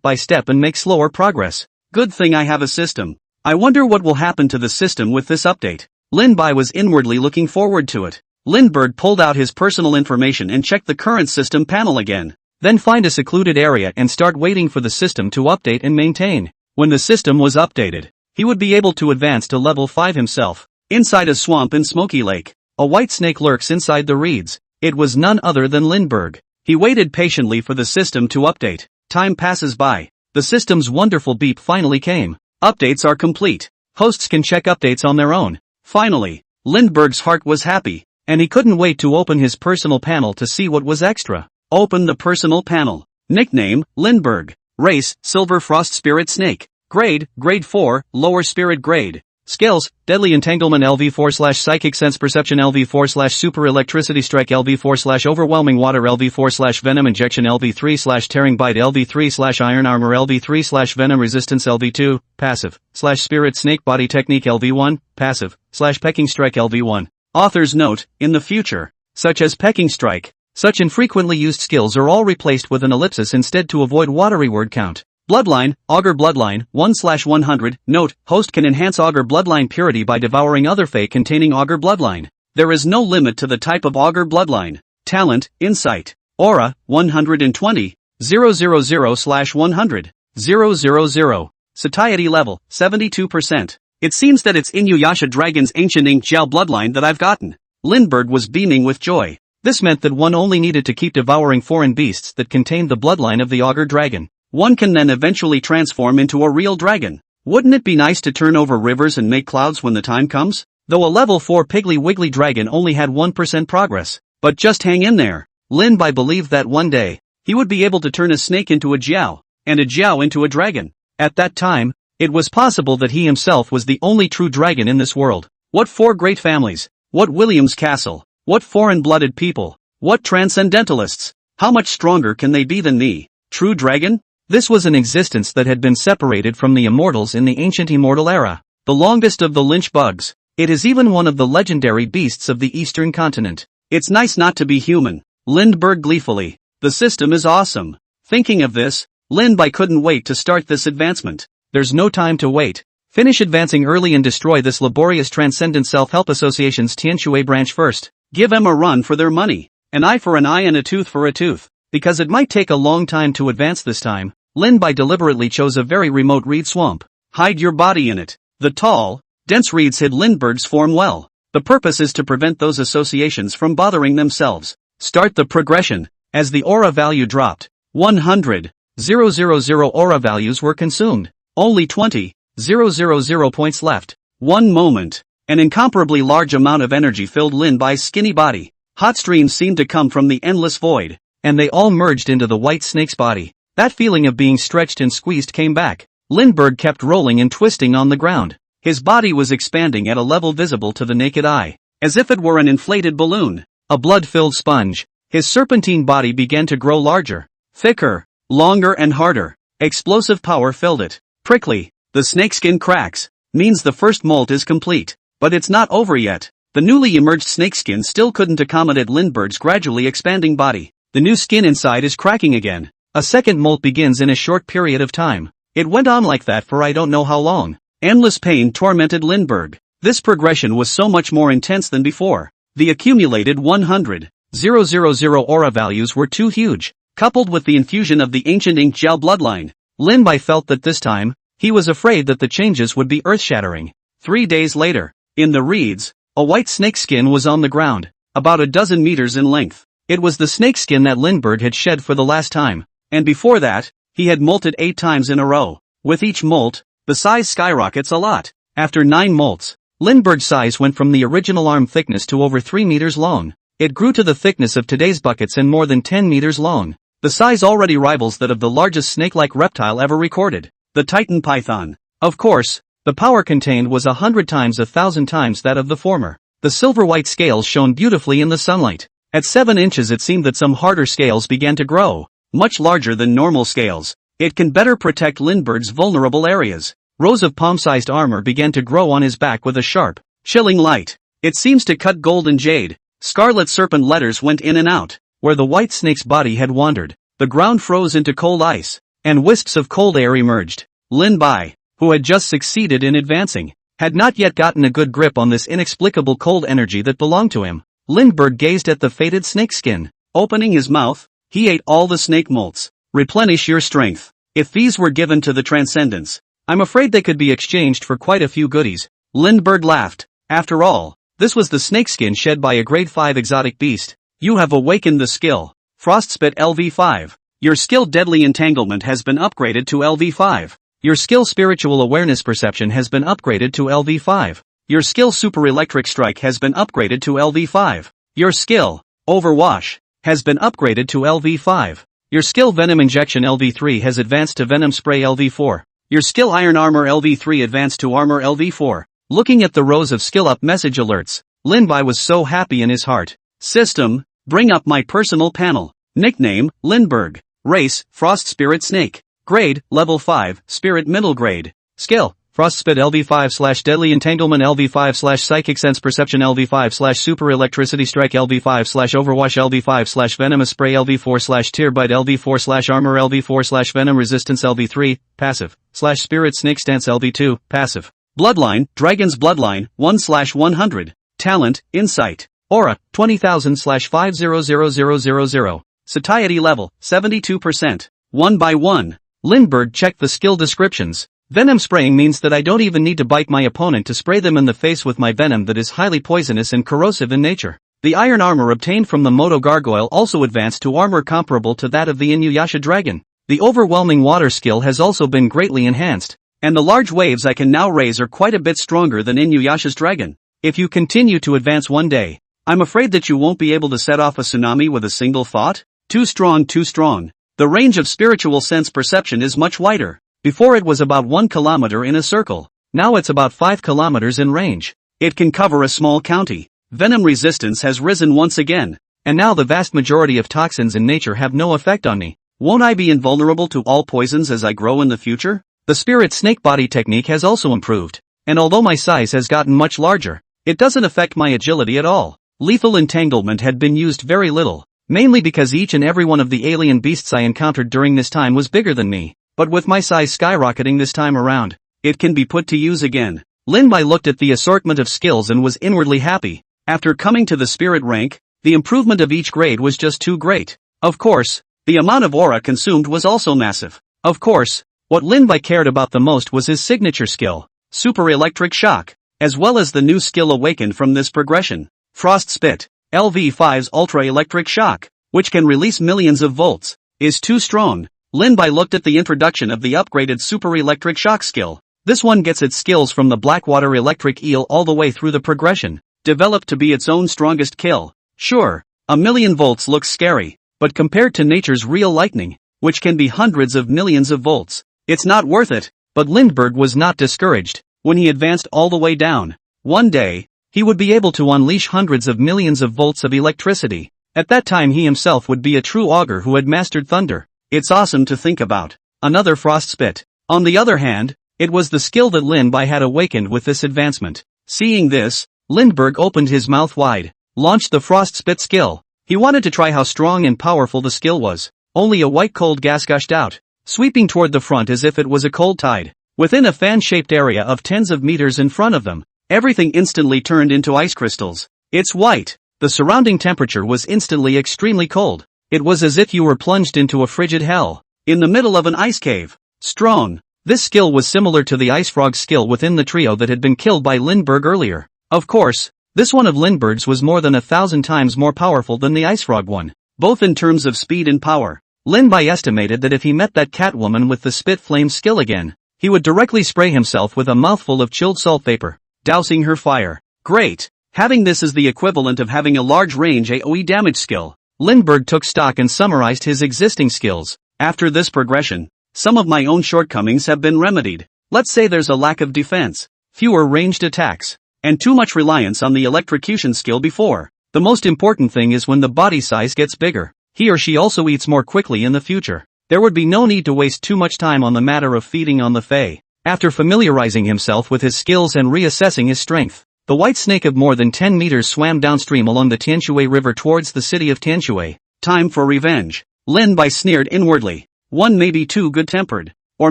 by step and make slower progress. Good thing I have a system. I wonder what will happen to the system with this update. Lin Bai was inwardly looking forward to it. Lindbergh pulled out his personal information and checked the current system panel again. Then find a secluded area and start waiting for the system to update and maintain. When the system was updated, he would be able to advance to level 5 himself. Inside a swamp in Smoky Lake, a white snake lurks inside the reeds. It was none other than Lindbergh. He waited patiently for the system to update. Time passes by. The system's wonderful beep finally came. Updates are complete. Hosts can check updates on their own. Finally, Lindbergh's heart was happy, and he couldn't wait to open his personal panel to see what was extra. Open the personal panel. Nickname, Lindbergh. Race, Silver Frost Spirit Snake. Grade, Grade 4, Lower Spirit Grade. Skills, Deadly Entanglement LV4/Psychic Sense Perception LV4/Super Electricity Strike LV4/Overwhelming Water LV4/Venom Injection LV3/Tearing Bite LV3/Iron Armor LV3/Venom Resistance LV2, Passive, /Spirit Snake Body Technique LV1, Passive, /Pecking Strike LV1. Author's note, in the future, such as pecking strike, such infrequently used skills are all replaced with an ellipsis instead to avoid watery word count. Bloodline, Augur Bloodline, 1/100, note, host can enhance Augur Bloodline purity by devouring other Fae containing Augur Bloodline. There is no limit to the type of Augur Bloodline. Talent, Insight. Aura, 120, 000/100, 000. Satiety level, 72%. It seems that it's Inuyasha Dragon's ancient ink gel bloodline that I've gotten. Lindbergh was beaming with joy. This meant that one only needed to keep devouring foreign beasts that contained the bloodline of the Augur Dragon. One can then eventually transform into a real dragon. Wouldn't it be nice to turn over rivers and make clouds when the time comes? Though a level 4 Piggly Wiggly dragon only had 1% progress. But just hang in there. Lin Bai believed that one day, he would be able to turn a snake into a jiao, and a jiao into a dragon. At that time, it was possible that he himself was the only true dragon in this world. What 4 great families? What Williams Castle? What foreign-blooded people? What transcendentalists? How much stronger can they be than me? True dragon? This was an existence that had been separated from the immortals in the ancient immortal era. The longest of the lynch bugs. It is even one of the legendary beasts of the eastern continent. It's nice not to be human. Lindbergh gleefully. The system is awesome. Thinking of this, Lin Bai couldn't wait to start this advancement. There's no time to wait. Finish advancing early and destroy this laborious Transcendent Self-Help Association's Tianshui branch first. Give them a run for their money. An eye for an eye and a tooth for a tooth. Because it might take a long time to advance this time, Lin Bai deliberately chose a very remote reed swamp. Hide your body in it. The tall, dense reeds hid Lindbergh's form well. The purpose is to prevent those associations from bothering themselves. Start the progression. As the aura value dropped, 100,000 aura values were consumed. Only 20,000 points left. One moment. An incomparably large amount of energy filled Lin Bai's skinny body. Hot streams seemed to come from the endless void, and they all merged into the white snake's body. That feeling of being stretched and squeezed came back. Lindbergh kept rolling and twisting on the ground. His body was expanding at a level visible to the naked eye, as if it were an inflated balloon, a blood-filled sponge. His serpentine body began to grow larger, thicker, longer and harder. Explosive power filled it. Prickly. The snakeskin cracks. Means the first molt is complete. But it's not over yet. The newly emerged snakeskin still couldn't accommodate Lindbergh's gradually expanding body. The new skin inside is cracking again. A second molt begins in a short period of time. It went on like that for I don't know how long. Endless pain tormented Lindbergh. This progression was so much more intense than before. The accumulated 100,000 aura values were too huge. Coupled with the infusion of the ancient ink gel bloodline, Lin Bai felt that this time, he was afraid that the changes would be earth-shattering. 3 days later, in the reeds, a white snakeskin was on the ground, about a dozen meters in length. It was the snakeskin that Lindbergh had shed for the last time, and before that, he had molted 8 times in a row. With each molt, the size skyrockets a lot. After 9 molts, Lindbergh's size went from the original arm thickness to over 3 meters long. It grew to the thickness of today's buckets and more than 10 meters long. The size already rivals that of the largest snake-like reptile ever recorded, the Titan python. Of course, the power contained was 100 times 1,000 times that of the former. The silver-white scales shone beautifully in the sunlight. At 7 inches it seemed that some harder scales began to grow, much larger than normal scales. It can better protect Lindbergh's vulnerable areas. Rows of palm-sized armor began to grow on his back with a sharp, chilling light. It seems to cut gold and jade. Scarlet serpent letters went in and out. Where the white snake's body had wandered, the ground froze into cold ice, and wisps of cold air emerged. Lin Bai, who had just succeeded in advancing, had not yet gotten a good grip on this inexplicable cold energy that belonged to him. Lindbergh gazed at the faded snakeskin. Opening his mouth, he ate all the snake molts. Replenish your strength. If these were given to the Transcendents, I'm afraid they could be exchanged for quite a few goodies. Lindbergh laughed. After all, this was the snakeskin shed by a grade 5 exotic beast. You have awakened the skill. Frostspit LV5. Your skill Deadly Entanglement has been upgraded to LV5. Your skill Spiritual Awareness Perception has been upgraded to LV5. Your skill Super Electric Strike has been upgraded to LV5. Your skill Overwash has been upgraded to LV5. Your skill Venom Injection LV3 has advanced to Venom Spray LV4. Your skill Iron Armor LV3 advanced to Armor LV4. Looking at the rows of skill up message alerts, Lin Bai was so happy in his heart. System, bring up my personal panel. Nickname, Lindbergh. Race, Frost Spirit Snake. Grade, Level 5, Spirit Middle Grade. Skill, Frost Spit LV5 slash Deadly Entanglement LV5 slash Psychic Sense Perception LV5 slash Super Electricity Strike LV5 slash Overwash LV5 slash Venomous Spray LV4 slash Tear Bite LV4 slash Armor LV4 slash Venom Resistance LV3, passive, slash Spirit Snake Stance LV2, passive. Bloodline, Dragon's Bloodline, 1/100. Talent, Insight. Aura, 20,000 /500000. Satiety level, 72%. 1 by 1. Lindbergh checked the skill descriptions. Venom spraying means that I don't even need to bite my opponent to spray them in the face with my venom that is highly poisonous and corrosive in nature. The iron armor obtained from the Moto Gargoyle also advanced to armor comparable to that of the Inuyasha dragon. The overwhelming water skill has also been greatly enhanced. And the large waves I can now raise are quite a bit stronger than Inuyasha's dragon. If you continue to advance one day, I'm afraid that you won't be able to set off a tsunami with a single thought. Too strong, too strong. The range of spiritual sense perception is much wider. Before it was about 1 kilometer in a circle. Now it's about 5 kilometers in range. It can cover a small county. Venom resistance has risen once again. And now the vast majority of toxins in nature have no effect on me. Won't I be invulnerable to all poisons as I grow in the future? The spirit snake body technique has also improved. And although my size has gotten much larger, it doesn't affect my agility at all. Lethal entanglement had been used very little. Mainly because each and every one of the alien beasts I encountered during this time was bigger than me. But with my size skyrocketing this time around, it can be put to use again. Lin Bai looked at the assortment of skills and was inwardly happy. After coming to the spirit rank, the improvement of each grade was just too great. Of course, the amount of aura consumed was also massive. Of course, what Lin Bai cared about the most was his signature skill, Super Electric Shock, as well as the new skill awakened from this progression, Frost Spit. LV5's Ultra Electric Shock, which can release millions of volts, is too strong. Lin Bai looked at the introduction of the upgraded Super Electric Shock skill. This one gets its skills from the Blackwater Electric Eel all the way through the progression, developed to be its own strongest kill. Sure, 1,000,000 volts looks scary, but compared to nature's real lightning, which can be hundreds of millions of volts, it's not worth it. But Lindbergh was not discouraged. When he advanced all the way down, one day, he would be able to unleash hundreds of millions of volts of electricity. At that time he himself would be a true augur who had mastered thunder. It's awesome to think about. Another Frost Spit. On the other hand, it was the skill that Lin Bai had awakened with this advancement. Seeing this, Lindbergh opened his mouth wide, launched the Frost Spit skill. He wanted to try how strong and powerful the skill was. Only a white cold gas gushed out, sweeping toward the front as if it was a cold tide. Within a fan-shaped area of tens of meters in front of them, everything instantly turned into ice crystals. It's white. The surrounding temperature was instantly extremely cold. It was as if you were plunged into a frigid hell, in the middle of an ice cave. Strong. This skill was similar to the Ice Frog skill within the trio that had been killed by Lindbergh earlier. Of course, this one of Lindbergh's was more than 1,000 times more powerful than the Ice Frog one, both in terms of speed and power. Lin Bai estimated that if he met that Catwoman with the Spit Flame skill again, he would directly spray himself with a mouthful of chilled salt vapor, dousing her fire. Great! Having this is the equivalent of having a large range AoE damage skill. Lindbergh took stock and summarized his existing skills. After this progression, some of my own shortcomings have been remedied. Let's say there's a lack of defense, fewer ranged attacks, and too much reliance on the electrocution skill before. The most important thing is when the body size gets bigger, he or she also eats more quickly in the future. There would be no need to waste too much time on the matter of feeding on the Fae. After familiarizing himself with his skills and reassessing his strength, the white snake of more than 10 meters swam downstream along the Tianshui River towards the city of Tianshui. Time for revenge. Lin Bai sneered inwardly. One may be too good-tempered. Or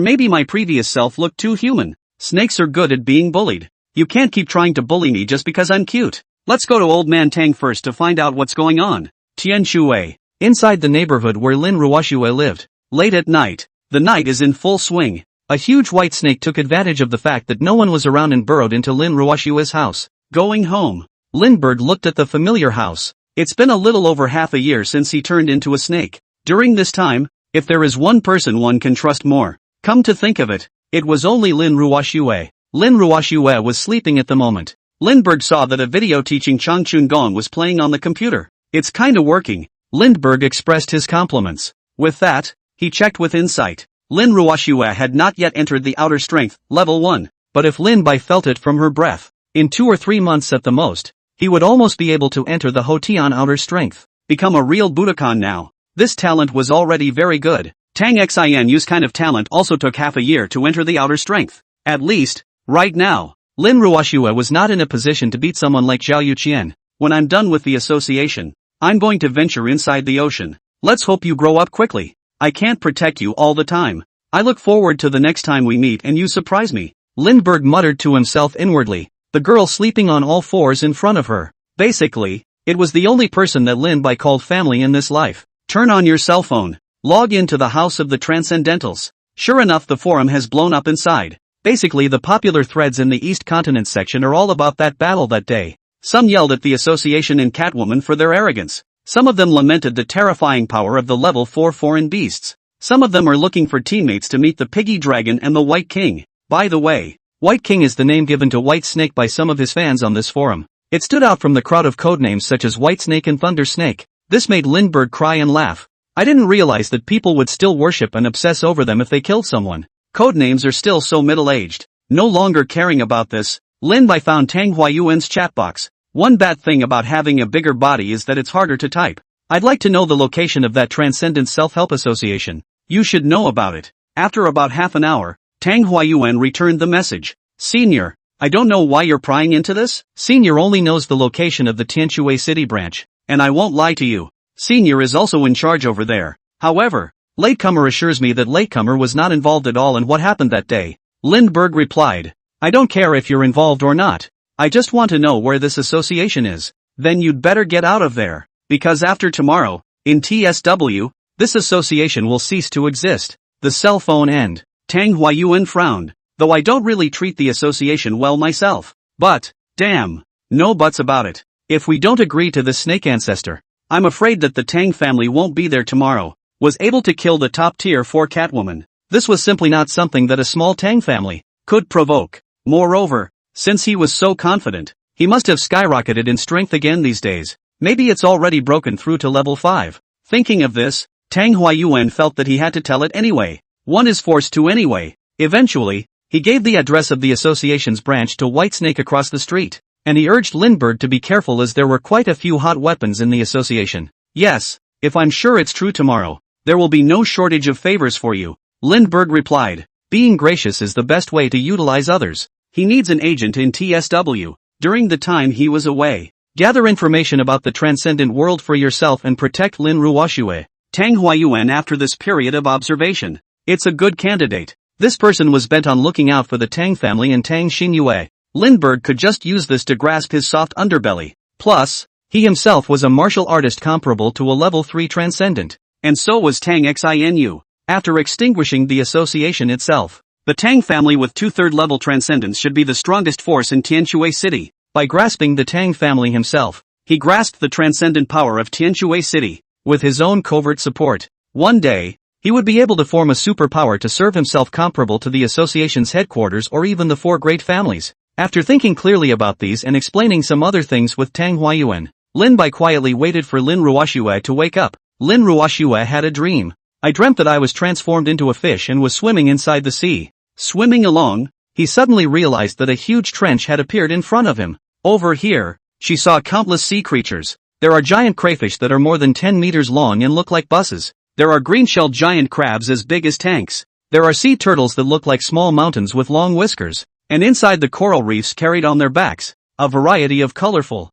maybe my previous self looked too human. Snakes are good at being bullied. You can't keep trying to bully me just because I'm cute. Let's go to Old Man Tang first to find out what's going on. Tianshui. Inside the neighborhood where Lin Ruoxue lived. Late at night. The night is in full swing. A huge white snake took advantage of the fact that no one was around and burrowed into Lin Ruoxue's house. Going home. Lindbergh looked at the familiar house. It's been a little over half a year since he turned into a snake. During this time, if there is one person one can trust more, come to think of it, it was only Lin Ruoxue. Lin Ruoxue was sleeping at the moment. Lindbergh saw that a video teaching Changchun Gong was playing on the computer. It's kinda working. Lindbergh expressed his compliments. With that, he checked with insight. Lin Ruoxue had not yet entered the outer strength, level 1, but if Lin Bai felt it from her breath, in 2 or 3 months at the most, he would almost be able to enter the Hotian outer strength, become a real Budokan now. This talent was already very good. Tang Xinyu's kind of talent also took half a year to enter the outer strength. At least, Right now, Lin Ruoxue was not in a position to beat someone like Zhao Yuqian. When I'm done with the association, I'm going to venture inside the ocean. Let's hope you grow up quickly. I can't protect you all the time. I look forward to the next time we meet and you surprise me. Lindbergh muttered to himself inwardly, the girl sleeping on all fours in front of her. Basically, it was the only person that Lin called family in this life. Turn on your cell phone. Log into the House of the Transcendentals. Sure enough, the forum has blown up inside. Basically, the popular threads in the East Continent section are all about that battle that day. Some yelled at the association and Catwoman for their arrogance. Some of them lamented the terrifying power of the level 4 foreign beasts. Some of them are looking for teammates to meet the Piggy Dragon and the White King. By the way, White King is the name given to White Snake by some of his fans on this forum. It stood out from the crowd of codenames such as White Snake and Thunder Snake. This made Lindbergh cry and laugh. I didn't realize that people would still worship and obsess over them if they killed someone. Codenames are still so middle-aged. No longer caring about this, Lin found Tang Huayuan's chat box. One bad thing about having a bigger body is that it's harder to type. I'd like to know the location of that Transcendent Self-Help Association. You should know about it. After about half an hour, Tang Huayuan returned the message. Senior, I don't know why you're prying into this. Senior only knows the location of the Tianshui City branch, and I won't lie to you. Senior is also in charge over there. However, Latecomer assures me that Latecomer was not involved at all in what happened that day. Lindbergh replied, I don't care if you're involved or not. I just want to know where this association is. Then you'd better get out of there, because after tomorrow, in TSW, this association will cease to exist. The cell phone end. Tang Huayuan frowned, though I don't really treat the association well myself. But, damn, no buts about it. If we don't agree to the snake ancestor, I'm afraid that the Tang family won't be there tomorrow. Was able to kill the top tier 4 Catwoman. This was simply not something that a small Tang family could provoke. Moreover, since he was so confident, he must have skyrocketed in strength again these days. Maybe it's already broken through to level 5. Thinking of this, Tang Huayuan felt that he had to tell it anyway. One is forced to anyway. Eventually, he gave the address of the association's branch to Whitesnake across the street, and he urged Lindbergh to be careful as there were quite a few hot weapons in the association. Yes, if I'm sure it's true tomorrow, there will be no shortage of favors for you. Lindbergh replied, being gracious is the best way to utilize others. He needs an agent in TSW. During the time he was away, gather information about the transcendent world for yourself and protect Lin Ruoxue. Tang Huayuan after this period of observation. It's a good candidate. This person was bent on looking out for the Tang family and Tang Xinyue. Lindbergh could just use this to grasp his soft underbelly. Plus, he himself was a martial artist comparable to a level 3 transcendent. And so was Tang Xinu. After extinguishing the association itself, the Tang family with 2/3 level transcendence should be the strongest force in Tianshui City. By grasping the Tang family himself, he grasped the transcendent power of Tianshui City. With his own covert support, one day, he would be able to form a superpower to serve himself comparable to the association's headquarters or even the 4 great families. After thinking clearly about these and explaining some other things with Tang Huayuan, Lin quietly waited for Lin Ruoxue to wake up. Lin Ruoxue had a dream. I dreamt that I was transformed into a fish and was swimming inside the sea. Swimming along, he suddenly realized that a huge trench had appeared in front of him. Over here, she saw countless sea creatures. There are giant crayfish that are more than 10 meters long and look like buses. There are green-shelled giant crabs as big as tanks. There are sea turtles that look like small mountains with long whiskers. And inside the coral reefs carried on their backs, a variety of colorful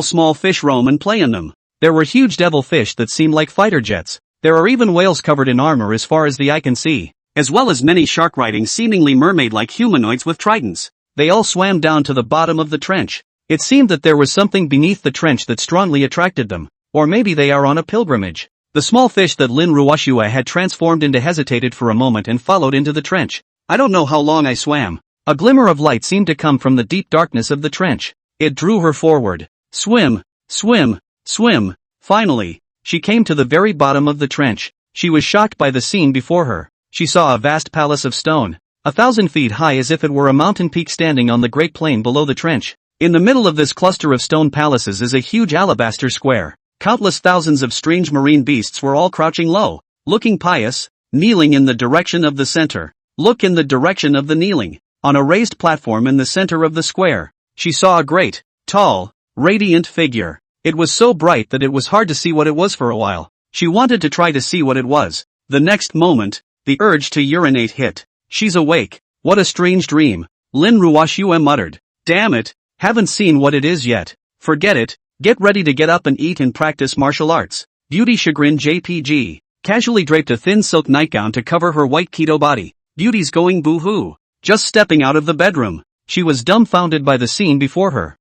small fish roam and play in them. There were huge devil fish that seemed like fighter jets. There are even whales covered in armor as far as the eye can see, as well as many shark-riding seemingly mermaid-like humanoids with tridents. They all swam down to the bottom of the trench. It seemed that there was something beneath the trench that strongly attracted them, or maybe they are on a pilgrimage. The small fish that Lin Ruoxue had transformed into hesitated for a moment and followed into the trench. I don't know how long I swam. A glimmer of light seemed to come from the deep darkness of the trench. It drew her forward. Swim, swim, swim. Finally, she came to the very bottom of the trench. She was shocked by the scene before her. She saw a vast palace of stone, 1,000 feet high as if it were a mountain peak standing on the great plain below the trench. In the middle of this cluster of stone palaces is a huge alabaster square. Countless thousands of strange marine beasts were all crouching low, looking pious, kneeling in the direction of the center. Look in the direction of the kneeling. On a raised platform in the center of the square, she saw a great, tall, radiant figure. It was so bright that it was hard to see what it was for a while. She wanted to try to see what it was. The next moment, the urge to urinate hit. She's awake. What a strange dream. Lin Ruoxue muttered. Damn it, haven't seen what it is yet. Forget it, get ready to get up and eat and practice martial arts. Beauty chagrin JPG. Casually draped a thin silk nightgown to cover her white keto body. Beauty's going boo-hoo. Just stepping out of the bedroom. She was dumbfounded by the scene before her.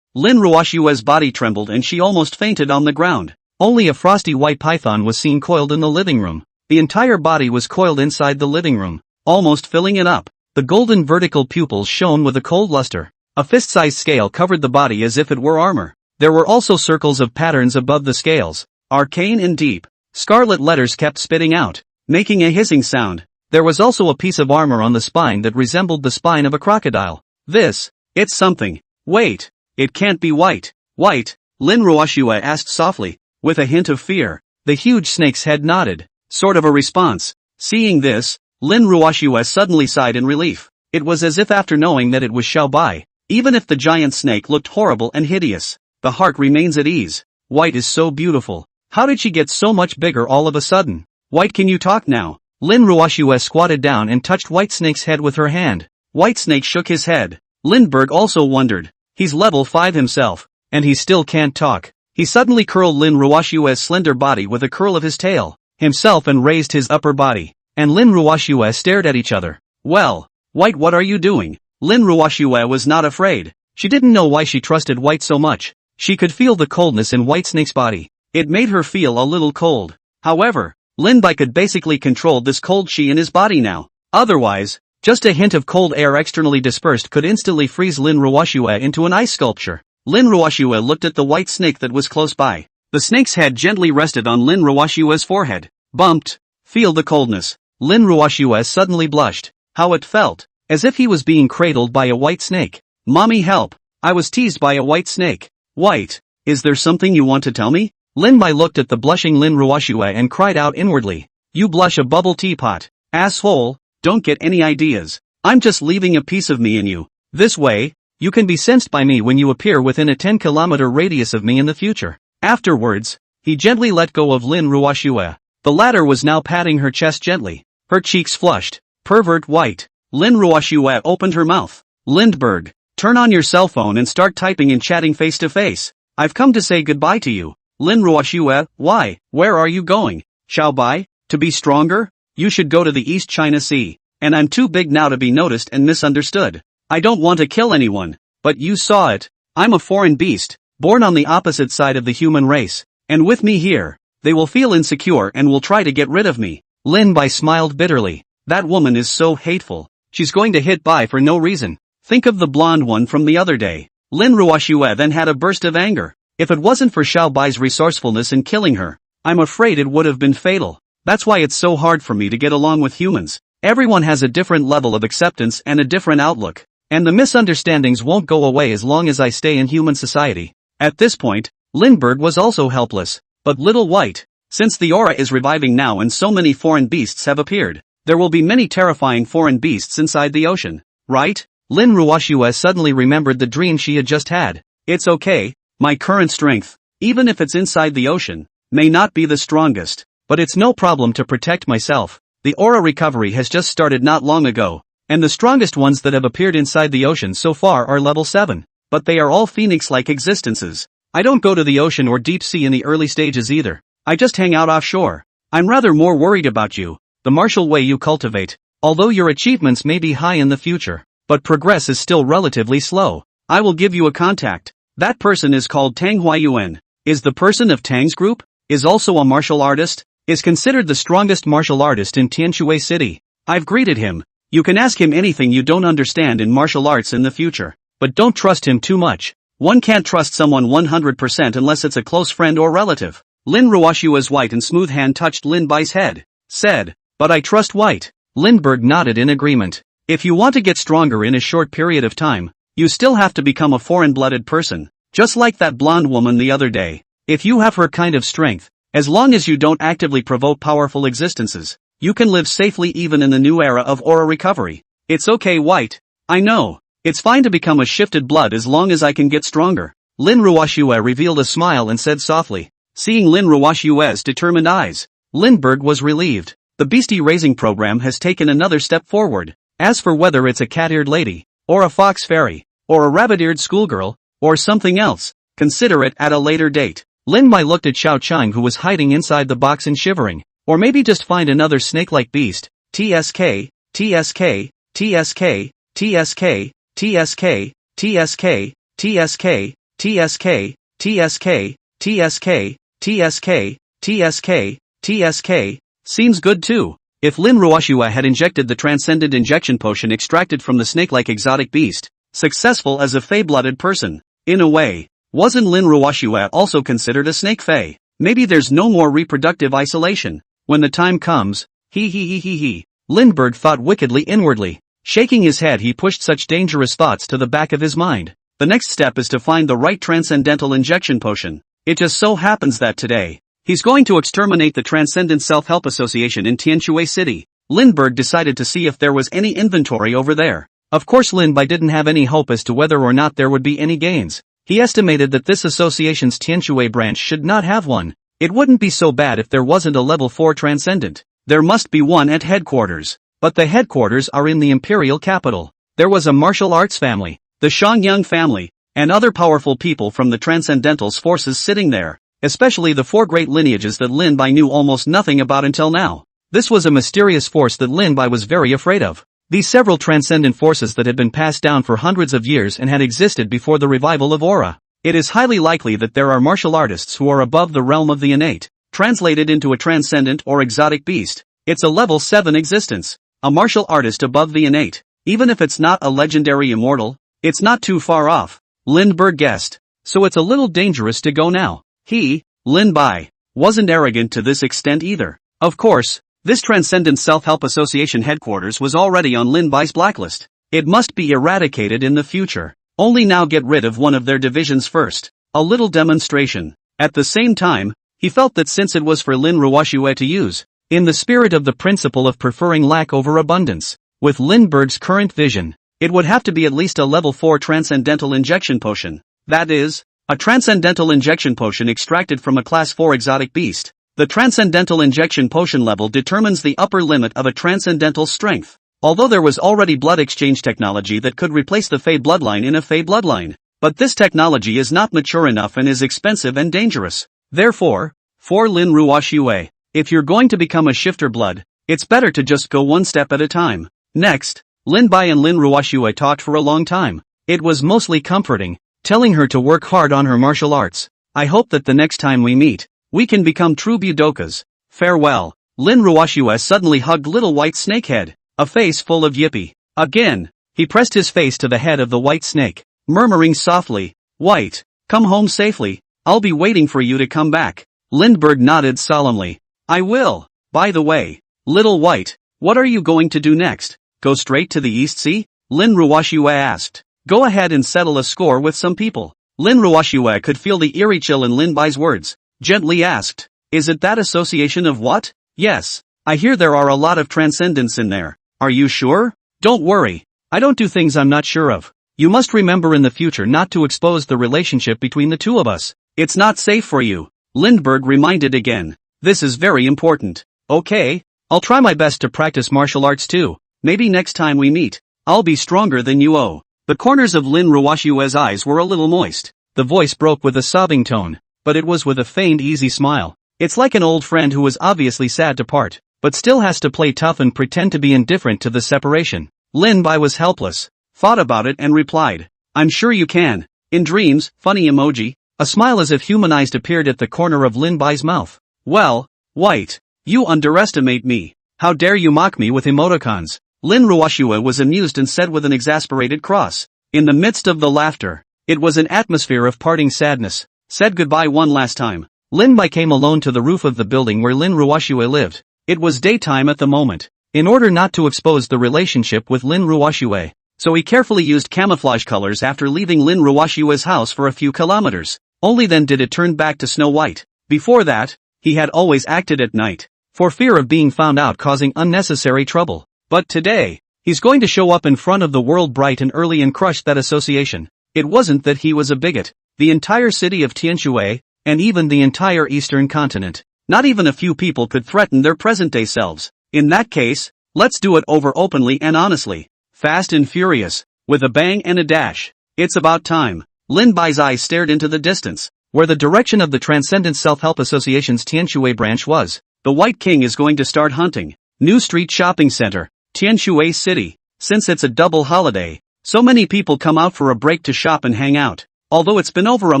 Lin Ruoxue's body trembled and she almost fainted on the ground. Only a frosty white python was seen coiled in the living room. The entire body was coiled inside the living room, almost filling it up. The golden vertical pupils shone with a cold luster. A fist-sized scale covered the body as if it were armor. There were also circles of patterns above the scales. Arcane and deep. Scarlet letters kept spitting out, making a hissing sound. There was also a piece of armor on the spine that resembled the spine of a crocodile. It's something. Wait, it can't be white. White? Lin Ruoxue asked softly, with a hint of fear. The huge snake's head nodded, sort of a response. Seeing this, Lin Ruoxue suddenly sighed in relief. It was as if after knowing that it was Xiao Bai, even if the giant snake looked horrible and hideous, the heart remains at ease. White is so beautiful. How did she get so much bigger all of a sudden? White, can you talk now? Lin Ruoxue squatted down and touched White Snake's head with her hand. White Snake shook his head. Lindbergh also wondered. He's level 5 himself, and he still can't talk. He suddenly curled Lin Ruoxue's slender body with a curl of his tail, himself, and raised his upper body. And Lin Ruoxue stared at each other. Well, White, what are you doing? Lin Ruoxue was not afraid. She didn't know why she trusted White so much. She could feel the coldness in White Snake's body. It made her feel a little cold. However, Lin Bai could basically control this cold chi in his body now. Otherwise, just a hint of cold air externally dispersed could instantly freeze Lin Ruoxue into an ice sculpture. Lin Ruoxue looked at the white snake that was close by. The snake's head gently rested on Lin Ruoxue's forehead. Bumped. Feel the coldness. Lin Ruoxue suddenly blushed. How it felt. As if he was being cradled by a white snake. Mommy, help. I was teased by a white snake. White, is there something you want to tell me? Lin Bai looked at the blushing Lin Ruoxue and cried out inwardly. You blush a bubble teapot. Asshole, don't get any ideas. I'm just leaving a piece of me in you. This way, you can be sensed by me when you appear within a 10-kilometer radius of me in the future. Afterwards, he gently let go of Lin Ruoxue. The latter was now patting her chest gently. Her cheeks flushed. Pervert White. Lin Ruoxue opened her mouth. Lindbergh, turn on your cell phone and start typing and chatting face to face. I've come to say goodbye to you. Lin Ruoxue, why? Where are you going? Xiao Bai? To be stronger? You should go to the East China Sea. And I'm too big now to be noticed and misunderstood. I don't want to kill anyone. But you saw it. I'm a foreign beast, born on the opposite side of the human race. And with me here, they will feel insecure and will try to get rid of me. Lin Bai smiled bitterly. That woman is so hateful. She's going to hit Bai for no reason. Think of the blonde one from the other day. Lin Ruoxue then had a burst of anger. If it wasn't for Xiao Bai's resourcefulness in killing her, I'm afraid it would have been fatal. That's why it's so hard for me to get along with humans. Everyone has a different level of acceptance and a different outlook. And the misunderstandings won't go away as long as I stay in human society. At this point, Lindbergh was also helpless. But little White, since the aura is reviving now and so many foreign beasts have appeared, there will be many terrifying foreign beasts inside the ocean, right? Lin Ruoxue suddenly remembered the dream she had just had. It's okay, my current strength, even if it's inside the ocean, may not be the strongest, but it's no problem to protect myself. The aura recovery has just started not long ago, and the strongest ones that have appeared inside the ocean so far are level 7, but they are all phoenix-like existences. I don't go to the ocean or deep sea in the early stages either. I just hang out offshore. I'm rather more worried about you, the martial way you cultivate, although your achievements may be high in the future, but progress is still relatively slow. I will give you a contact. That person is called Tang Huayuan. Is the person of Tang's group? Is also a martial artist? Is considered the strongest martial artist in Tianshui City. I've greeted him. You can ask him anything you don't understand in martial arts in the future, but don't trust him too much. One can't trust someone 100% unless it's a close friend or relative. Lin Ruoxue's white and smooth hand touched Lin Bai's head. Said, but I trust White. Lindbergh nodded in agreement. If you want to get stronger in a short period of time, you still have to become a foreign-blooded person, just like that blonde woman the other day. If you have her kind of strength, as long as you don't actively provoke powerful existences, you can live safely even in the new era of aura recovery. It's okay, White. I know. It's fine to become a shifted blood as long as I can get stronger. Lin Ruoxue revealed a smile and said softly. Seeing Lin Ruoxue's determined eyes, Lindbergh was relieved. The beastie raising program has taken another step forward. As for whether it's a cat-eared lady, or a fox fairy, or a rabbit-eared schoolgirl, or something else. Consider it at a later date. Lin Bai looked at Xiao Chang, who was hiding inside the box and shivering. Or maybe just find another snake-like beast. TSK, TSK, TSK, TSK, TSK, TSK, TSK, TSK, TSK, TSK, TSK, TSK, TSK. Seems good too. If Lin Ruoxue had injected the transcendent injection potion extracted from the snake-like exotic beast, successful as a fey-blooded person, in a way, wasn't Lin Ruoxue also considered a snake fey? Maybe there's no more reproductive isolation. When the time comes, he. Lindbergh thought wickedly inwardly. Shaking his head, he pushed such dangerous thoughts to the back of his mind. The next step is to find the right transcendental injection potion. It just so happens that today, he's going to exterminate the Transcendent Self-Help Association in Tianquo City. Lindbergh decided to see if there was any inventory over there. Of course, Lin Bai didn't have any hope as to whether or not there would be any gains. He estimated that this association's Tianquo branch should not have one. It wouldn't be so bad if there wasn't a level 4 transcendent. There must be one at headquarters. But the headquarters are in the imperial capital. There was a martial arts family, the Shangyang family, and other powerful people from the Transcendental's forces sitting there, especially the 4 great lineages that Lin Bai knew almost nothing about until now. This was a mysterious force that Lin Bai was very afraid of. These several transcendent forces that had been passed down for hundreds of years and had existed before the revival of Aura. It is highly likely that there are martial artists who are above the realm of the innate, translated into a transcendent or exotic beast. It's a level 7 existence. A martial artist above the innate. Even if it's not a legendary immortal, it's not too far off. Lindbergh guessed. So it's a little dangerous to go now. He, Lin Bai, wasn't arrogant to this extent either. Of course, this Transcendent Self-Help Association headquarters was already on Lin Bai's blacklist. It must be eradicated in the future. Only now get rid of one of their divisions first. A little demonstration. At the same time, he felt that since it was for Lin Ruoxue to use, in the spirit of the principle of preferring lack over abundance, with Lindbergh's current vision, it would have to be at least a level 4 transcendental injection potion. That is, a transcendental injection potion extracted from a class 4 exotic beast. The transcendental injection potion level determines the upper limit of a transcendental strength. Although there was already blood exchange technology that could replace the Fey bloodline in a Fey bloodline, but this technology is not mature enough and is expensive and dangerous. Therefore, for Lin Ruoxue, if you're going to become a shifter blood, it's better to just go one step at a time. Next, Lin Bai and Lin Ruoxue talked for a long time. It was mostly comforting, telling her to work hard on her martial arts. I hope that the next time we meet, we can become true budokas. Farewell. Lin Ruoxue suddenly hugged little white snakehead, a face full of yippee. Again, he pressed his face to the head of the white snake, murmuring softly, "White, come home safely, I'll be waiting for you to come back." Lindbergh nodded solemnly. "I will. By the way, little white, what are you going to do next? Go straight to the East Sea?" Lin Ruoxue asked. "Go ahead and settle a score with some people." Lin Ruoxue could feel the eerie chill in Lin Bai's words. Gently asked, "Is it that association of what?" "Yes. I hear there are a lot of transcendents in there." "Are you sure?" "Don't worry. I don't do things I'm not sure of. You must remember in the future not to expose the relationship between the two of us. It's not safe for you." Lindbergh reminded again. "This is very important." "Okay. I'll try my best to practice martial arts too. Maybe next time we meet, I'll be stronger than you." The corners of Lin Ruoxue's eyes were a little moist. The voice broke with a sobbing tone, but it was with a feigned easy smile. It's like an old friend who was obviously sad to part, but still has to play tough and pretend to be indifferent to the separation. Lin Bai was helpless, thought about it and replied, "I'm sure you can." In dreams, funny emoji, a smile as if humanized appeared at the corner of Lin Bai's mouth. "Well, White, you underestimate me. How dare you mock me with emoticons?" Lin Ruoxue was amused and said with an exasperated cross. In the midst of the laughter, it was an atmosphere of parting sadness. Said goodbye one last time, Lin Bai came alone to the roof of the building where Lin Ruoxue lived. It was daytime at the moment. In order not to expose the relationship with Lin Ruoxue, so he carefully used camouflage colors after leaving Lin Ruoxue's house for a few kilometers. Only then did it turn back to snow white. Before that, he had always acted at night, for fear of being found out causing unnecessary trouble. But today, he's going to show up in front of the world bright and early and crush that association. It wasn't that he was a bigot. The entire city of Tianquo, and even the entire eastern continent, not even a few people could threaten their present-day selves. In that case, let's do it over openly and honestly. Fast and furious. With a bang and a dash. It's about time. Lin Bai's eyes stared into the distance, where the direction of the Transcendent Self-Help Association's Tianshui branch was. The White King is going to start hunting. New Street Shopping Center, Tianshui City. Since it's a double holiday, so many people come out for a break to shop and hang out. Although it's been over a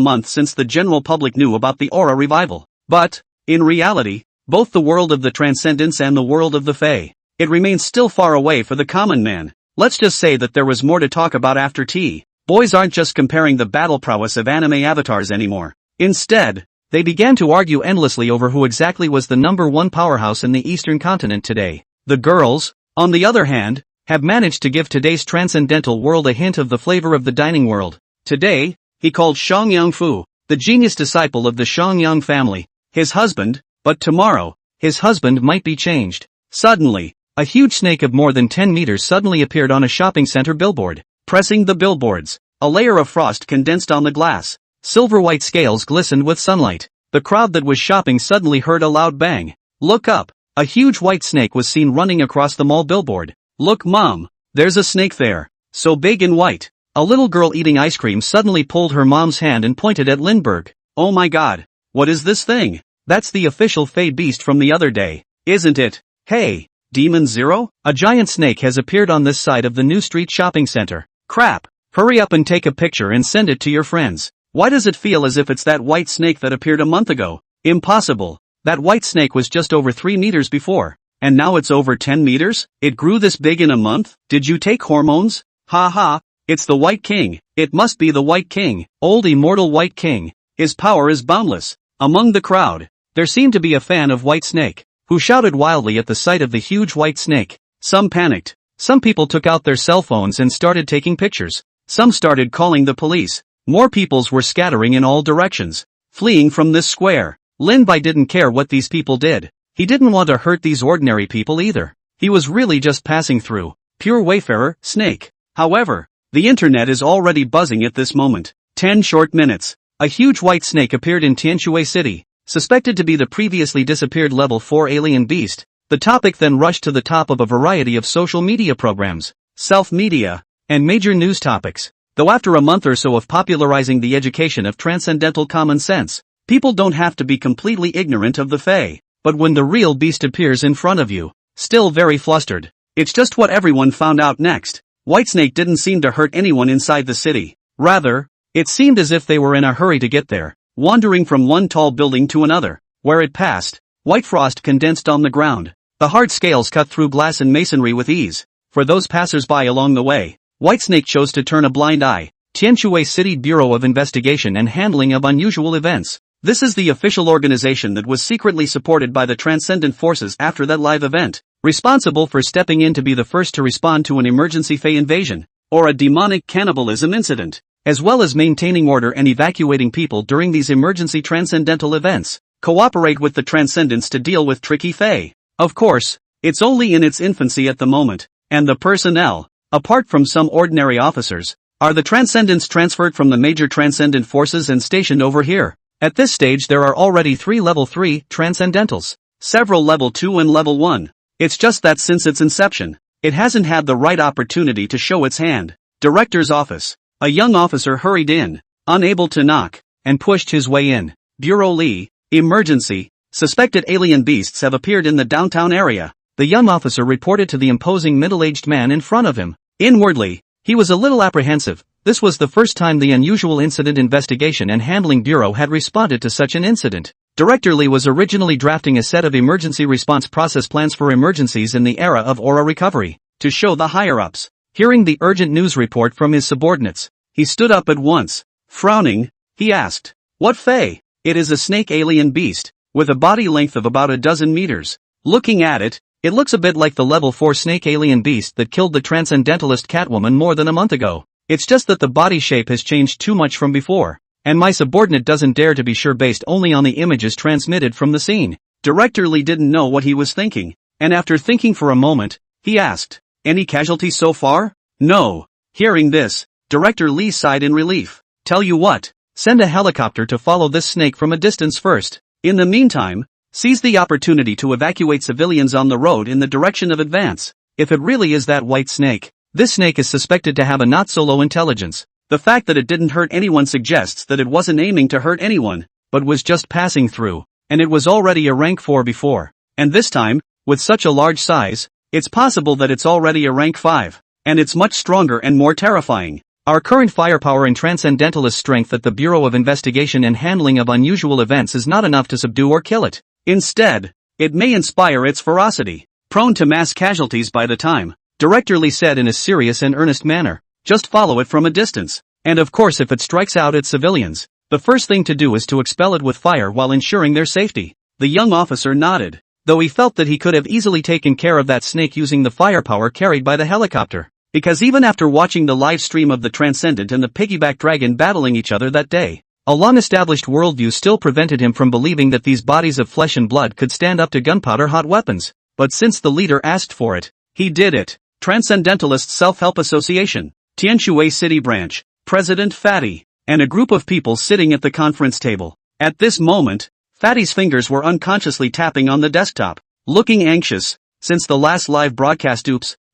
month since the general public knew about the Aura revival. But, in reality, both the world of the Transcendence and the world of the Fae, it remains still far away for the common man. Let's just say that there was more to talk about after tea. Boys aren't just comparing the battle prowess of anime avatars anymore. Instead, they began to argue endlessly over who exactly was the #1 powerhouse in the Eastern continent today. The girls, on the other hand, have managed to give today's transcendental world a hint of the flavor of the dining world. Today, he called Shangyang Fu, the genius disciple of the Shangyang family, his husband, but tomorrow, his husband might be changed. Suddenly, a huge snake of more than 10 meters suddenly appeared on a shopping center billboard. Pressing the billboards, a layer of frost condensed on the glass. Silver-white scales glistened with sunlight. The crowd that was shopping suddenly heard a loud bang. Look up. A huge white snake was seen running across the mall billboard. Look, Mom. There's a snake there. So big and white. A little girl eating ice cream suddenly pulled her mom's hand and pointed at Lindbergh. Oh my god. What is this thing? That's the official Fae beast from the other day, isn't it? Hey, Demon Zero? A giant snake has appeared on this side of the New Street Shopping Center. Crap. Hurry up and take a picture and send it to your friends. Why does it feel as if it's that white snake that appeared a month ago? Impossible. That white snake was just over 3 meters before. And now it's over 10 meters? It grew this big in a month? Did you take hormones? Ha ha. It's the White King. It must be the White King. Old immortal White King. His power is boundless. Among the crowd, there seemed to be a fan of White Snake, who shouted wildly at the sight of the huge white snake. Some panicked. Some people took out their cell phones and started taking pictures. Some started calling the police. More peoples were scattering in all directions, fleeing from this square. Lin Bai didn't care what these people did. He didn't want to hurt these ordinary people either. He was really just passing through. Pure wayfarer, snake. However, the internet is already buzzing at this moment. 10 short minutes. A huge white snake appeared in Tianshui City, suspected to be the previously disappeared level 4 alien beast. The topic then rushed to the top of a variety of social media programs, self-media, and major news topics. Though after a month or so of popularizing the education of transcendental common sense, people don't have to be completely ignorant of the Fae. But when the real beast appears in front of you, still very flustered. It's just what everyone found out next. Whitesnake didn't seem to hurt anyone inside the city. Rather, it seemed as if they were in a hurry to get there, wandering from one tall building to another. Where it passed, white frost condensed on the ground. The hard scales cut through glass and masonry with ease. For those passers-by along the way, Whitesnake chose to turn a blind eye. Tianshui City Bureau of Investigation and Handling of Unusual Events. This is the official organization that was secretly supported by the Transcendent Forces after that live event, responsible for stepping in to be the first to respond to an emergency Fae invasion, or a demonic cannibalism incident, as well as maintaining order and evacuating people during these emergency transcendental events. Cooperate with the Transcendents to deal with tricky Fae. Of course, it's only in its infancy at the moment, and the personnel, apart from some ordinary officers, are the Transcendents transferred from the major Transcendent forces and stationed over here. At this stage there are already 3 level 3 Transcendentals, several level 2 and level 1. It's just that since its inception, it hasn't had the right opportunity to show its hand. Director's office. A young officer hurried in, unable to knock, and pushed his way in. Bureau Lee, emergency. Suspected alien beasts have appeared in the downtown area. The young officer reported to the imposing middle-aged man in front of him. Inwardly, he was a little apprehensive. This was the first time the Unusual Incident Investigation and Handling Bureau had responded to such an incident. Director Lee was originally drafting a set of emergency response process plans for emergencies in the era of aura recovery, to show the higher-ups. Hearing the urgent news report from his subordinates, he stood up at once. Frowning, he asked, "What Fae?" "It is a snake alien beast, with a body length of about a dozen meters. Looking at it, it looks a bit like the level 4 snake alien beast that killed the transcendentalist Catwoman more than a month ago. It's just that the body shape has changed too much from before, and my subordinate doesn't dare to be sure based only on the images transmitted from the scene." Director Lee didn't know what he was thinking, and after thinking for a moment, he asked, "Any casualties so far?" "No." Hearing this, Director Lee sighed in relief. "Tell you what, send a helicopter to follow this snake from a distance first. In the meantime, seize the opportunity to evacuate civilians on the road in the direction of advance. If it really is that white snake, This snake is suspected to have a not-so-low intelligence. The fact that it didn't hurt anyone suggests that it wasn't aiming to hurt anyone, but was just passing through, and it was already a rank 4 before. And this time, with such a large size, it's possible that it's already a rank 5, and it's much stronger and more terrifying. Our current firepower and transcendentalist strength at the Bureau of Investigation and Handling of Unusual Events is not enough to subdue or kill it. Instead, it may inspire its ferocity. Prone to mass casualties by the time, Director Lee said in a serious and earnest manner. Just follow it from a distance. And of course if it strikes out at civilians, the first thing to do is to expel it with fire while ensuring their safety. The young officer nodded, though he felt that he could have easily taken care of that snake using the firepower carried by the helicopter. Because even after watching the live stream of the Transcendent and the piggyback dragon battling each other that day, a long-established worldview still prevented him from believing that these bodies of flesh and blood could stand up to gunpowder-hot weapons. But since the leader asked for it, he did it. Transcendentalist Self-Help Association, Tianshui City Branch, President Fatty, and a group of people sitting at the conference table. At this moment, Fatty's fingers were unconsciously tapping on the desktop, looking anxious. Since the last live broadcast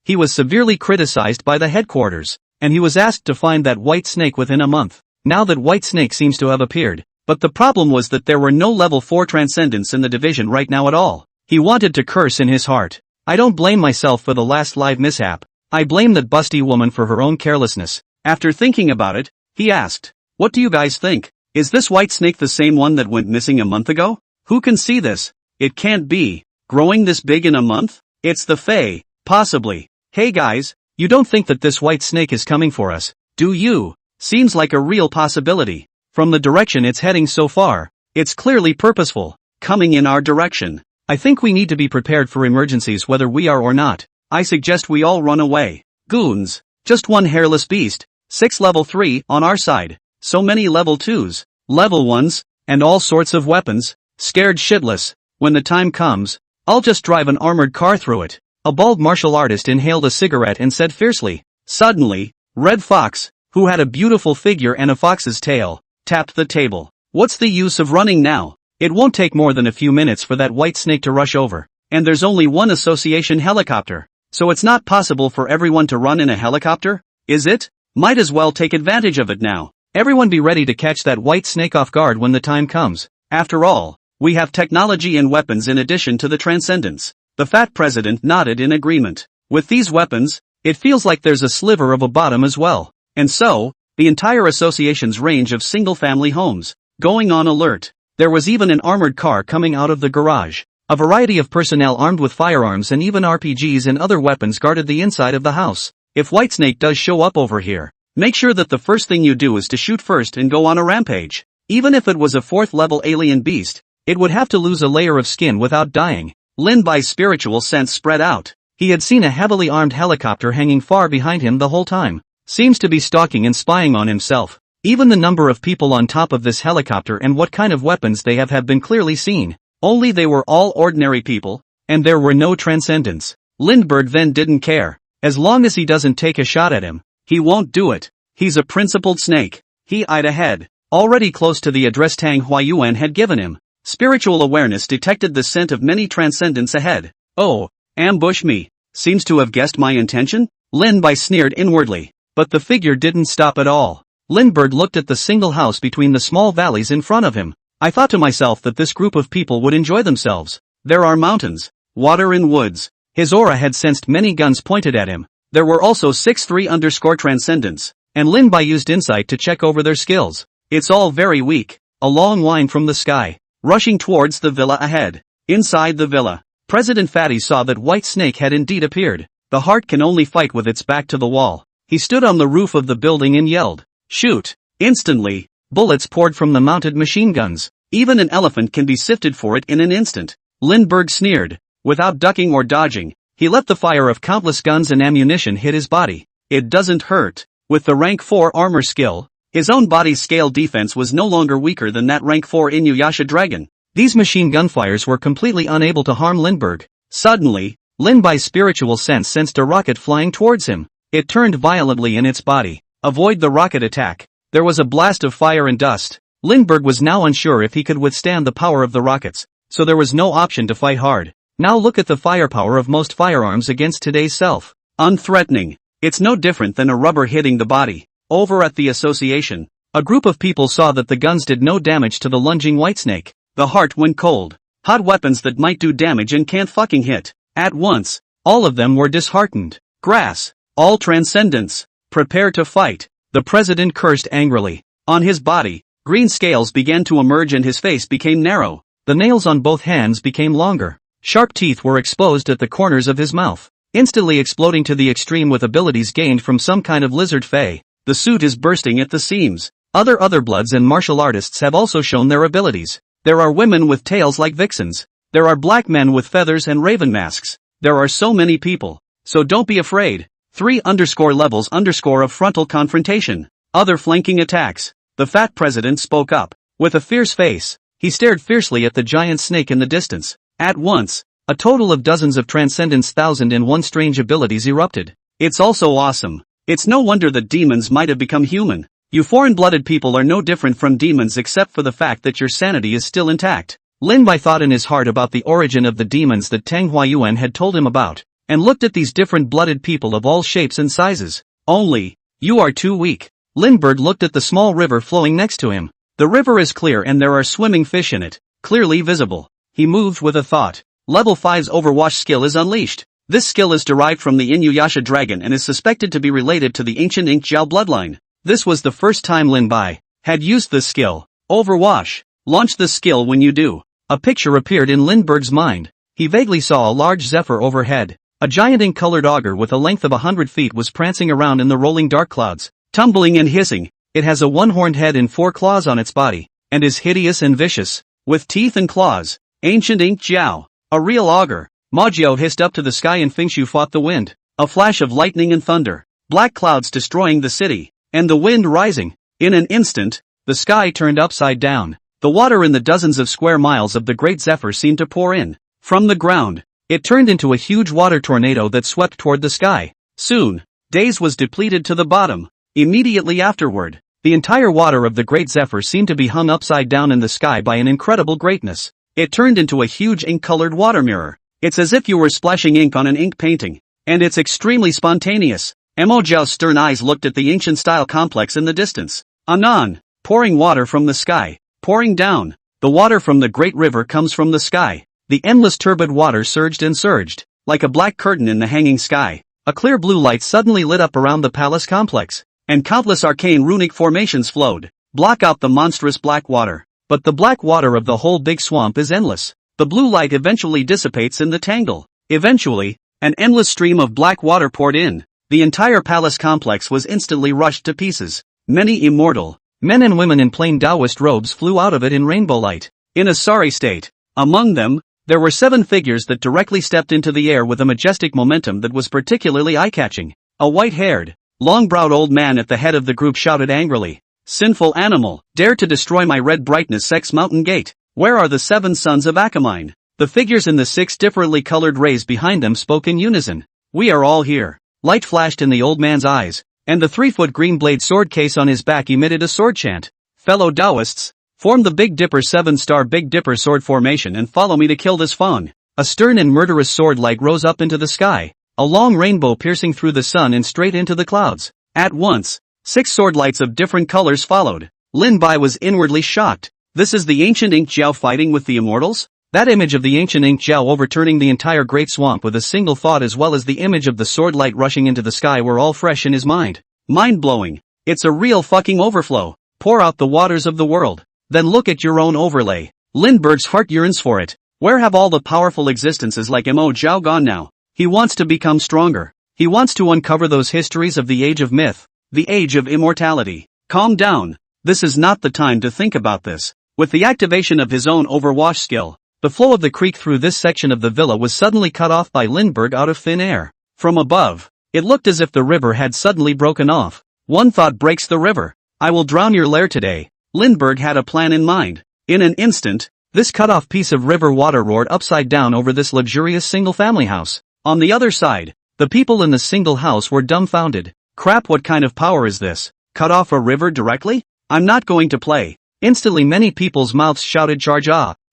he was severely criticized by the headquarters, and he was asked to find that white snake within a month. Now that white snake seems to have appeared, but the problem was that there were no level 4 transcendents in the division right now at all. He wanted to curse in his heart. I don't blame myself for the last live mishap. I blame that busty woman for her own carelessness. After thinking about it, he asked, "What do you guys think? Is this white snake the same one that went missing a month ago? Who can see this? It can't be. Growing this big in a month? It's the Fae. Possibly. Hey guys, you don't think that this white snake is coming for us, do you? Seems like a real possibility. From the direction it's heading so far, it's clearly purposeful, coming in our direction. I think we need to be prepared for emergencies whether we are or not. I suggest we all run away. Goons. Just one hairless beast. 6 level 3 on our side. So many level 2s, level 1s, and all sorts of weapons. Scared shitless. When the time comes, I'll just drive an armored car through it." A bald martial artist inhaled a cigarette and said fiercely. Suddenly, Red Fox, who had a beautiful figure and a fox's tail, tapped the table. "What's the use of running now? It won't take more than a few minutes for that white snake to rush over. And there's only one association helicopter. So it's not possible for everyone to run in a helicopter, is it? Might as well take advantage of it now. Everyone be ready to catch that white snake off guard when the time comes. After all, we have technology and weapons in addition to the transcendence." The fat president nodded in agreement. With these weapons, it feels like there's a sliver of a bottom as well. And so, the entire association's range of single-family homes, going on alert. There was even an armored car coming out of the garage. A variety of personnel armed with firearms and even RPGs and other weapons guarded the inside of the house. If Whitesnake does show up over here, make sure that the first thing you do is to shoot first and go on a rampage. Even if it was a 4th level alien beast, it would have to lose a layer of skin without dying. Lin Bai's spiritual sense spread out. He had seen a heavily armed helicopter hanging far behind him the whole time. Seems to be stalking and spying on himself. Even the number of people on top of this helicopter and what kind of weapons they have been clearly seen. Only they were all ordinary people, and there were no transcendents. Lindbergh then didn't care. As long as he doesn't take a shot at him, he won't do it. He's a principled snake. He eyed ahead, already close to the address Tang Huayuan had given him. Spiritual awareness detected the scent of many transcendents ahead. "Oh, ambush me. Seems to have guessed my intention?" Lin Bai sneered inwardly. But the figure didn't stop at all. Lindbergh looked at the single house between the small valleys in front of him. "I thought to myself that this group of people would enjoy themselves. There are mountains, water and woods." His aura had sensed many guns pointed at him. There were also 6-3 transcendents, and Lin Bai used insight to check over their skills. "It's all very weak." A long line from the sky, rushing towards the villa ahead. Inside the villa, President Fatty saw that White Snake had indeed appeared. The heart can only fight with its back to the wall. He stood on the roof of the building and yelled, "Shoot!" Instantly, bullets poured from the mounted machine guns. Even an elephant can be sifted for it in an instant. Lindbergh sneered. Without ducking or dodging, he let the fire of countless guns and ammunition hit his body. It doesn't hurt. With the rank 4 armor skill, his own body's scale defense was no longer weaker than that rank 4 Inuyasha dragon. These machine gun fires were completely unable to harm Lindbergh. Suddenly, Lin Bai's spiritual sense sensed a rocket flying towards him. It turned violently in its body. Avoid the rocket attack. There was a blast of fire and dust. Lindbergh was now unsure if he could withstand the power of the rockets, so there was no option to fight hard. Now look at the firepower of most firearms against today's self. Unthreatening. It's no different than a rubber hitting the body. Over at the association, a group of people saw that the guns did no damage to the lunging whitesnake. The heart went cold. Hot weapons that might do damage and can't fucking hit. At once, all of them were disheartened. Grass. All transcendence. Prepare to fight. The president cursed angrily. On his body, green scales began to emerge and his face became narrow. The nails on both hands became longer. Sharp teeth were exposed at the corners of his mouth, instantly exploding to the extreme with abilities gained from some kind of lizard fae. The suit is bursting at the seams. Other bloods and martial artists have also shown their abilities. There are women with tails like vixens. There are black men with feathers and raven masks. There are so many people. So don't be afraid. 3_levels_ of frontal confrontation. Other flanking attacks. The fat president spoke up. With a fierce face, he stared fiercely at the giant snake in the distance. At once, a total of dozens of Transcendence 1001 strange abilities erupted. It's also awesome. It's no wonder that demons might have become human. You foreign-blooded people are no different from demons except for the fact that your sanity is still intact. Lin Bai thought in his heart about the origin of the demons that Tang Huayuan had told him about, and looked at these different blooded people of all shapes and sizes. Only, you are too weak. Lindbergh looked at the small river flowing next to him. The river is clear and there are swimming fish in it, clearly visible. He moved with a thought. Level 5's Overwash skill is unleashed. This skill is derived from the Inuyasha dragon and is suspected to be related to the ancient Ink Jiao bloodline. This was the first time Lin Bai had used this skill. Overwash. Launch this skill when you do. A picture appeared in Lindbergh's mind. He vaguely saw a large zephyr overhead. A giant ink-colored auger with a length of 100 feet was prancing around in the rolling dark clouds, tumbling and hissing. It has a one-horned head and 4 claws on its body, and is hideous and vicious, with teeth and claws. Ancient Ink Jiao. A real auger. Majiao hissed up to the sky and Fingshu fought the wind. A flash of lightning and thunder. Black clouds destroying the city, and the wind rising. In an instant, the sky turned upside down. The water in the dozens of square miles of the Great Zephyr seemed to pour in. From the ground, it turned into a huge water tornado that swept toward the sky. Soon, Daze was depleted to the bottom. Immediately afterward, the entire water of the Great Zephyr seemed to be hung upside down in the sky by an incredible greatness. It turned into a huge ink-colored water mirror. It's as if you were splashing ink on an ink painting. And it's extremely spontaneous. Mo Jiao's stern eyes looked at the ancient-style complex in the distance. Anon, pouring water from the sky. Pouring down. The water from the great river comes from the sky. The endless turbid water surged and surged, like a black curtain in the hanging sky. A clear blue light suddenly lit up around the palace complex, and countless arcane runic formations flowed, block out the monstrous black water. But the black water of the whole big swamp is endless. The blue light eventually dissipates in the tangle. Eventually, an endless stream of black water poured in. The entire palace complex was instantly rushed to pieces. Many immortal men and women in plain Taoist robes flew out of it in rainbow light, in a sorry state. Among them, there were 7 figures that directly stepped into the air with a majestic momentum that was particularly eye-catching. A white-haired, long-browed old man at the head of the group shouted angrily, "Sinful animal, dare to destroy my red brightness Sex Mountain Gate. Where are the 7 sons of Akamine?" The figures in the 6 differently colored rays behind them spoke in unison. "We are all here." Light flashed in the old man's eyes, and the 3-foot green blade sword case on his back emitted a sword chant. "Fellow Taoists, form the Big Dipper 7-star Big Dipper sword formation and follow me to kill this Fong." A stern and murderous sword light rose up into the sky, a long rainbow piercing through the sun and straight into the clouds. At once, 6 sword lights of different colors followed. Lin Bai was inwardly shocked. This is the ancient Ink Jiao fighting with the immortals? That image of the ancient Ink Jiao overturning the entire great swamp with a single thought as well as the image of the sword light rushing into the sky were all fresh in his mind. Mind-blowing. It's a real fucking overflow. Pour out the waters of the world. Then look at your own overlay. Lindbergh's heart yearns for it. Where have all the powerful existences like Mo Jiao gone now? He wants to become stronger. He wants to uncover those histories of the age of myth, the age of immortality. Calm down. This is not the time to think about this. With the activation of his own Overwash skill, the flow of the creek through this section of the villa was suddenly cut off by Lindbergh out of thin air. From above, it looked as if the river had suddenly broken off. One thought breaks the river. I will drown your lair today. Lindbergh had a plan in mind. In an instant, this cut-off piece of river water roared upside down over this luxurious single-family house. On the other side, the people in the single house were dumbfounded. Crap, what kind of power is this? Cut off a river directly? I'm not going to play. Instantly many people's mouths shouted charge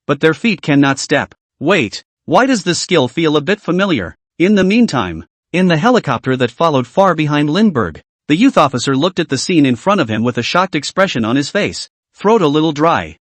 but their feet cannot step. Wait, why does this skill feel a bit familiar? In the meantime, in the helicopter that followed far behind Lindbergh. The youth officer looked at the scene in front of him with a shocked expression on his face, throat a little dry.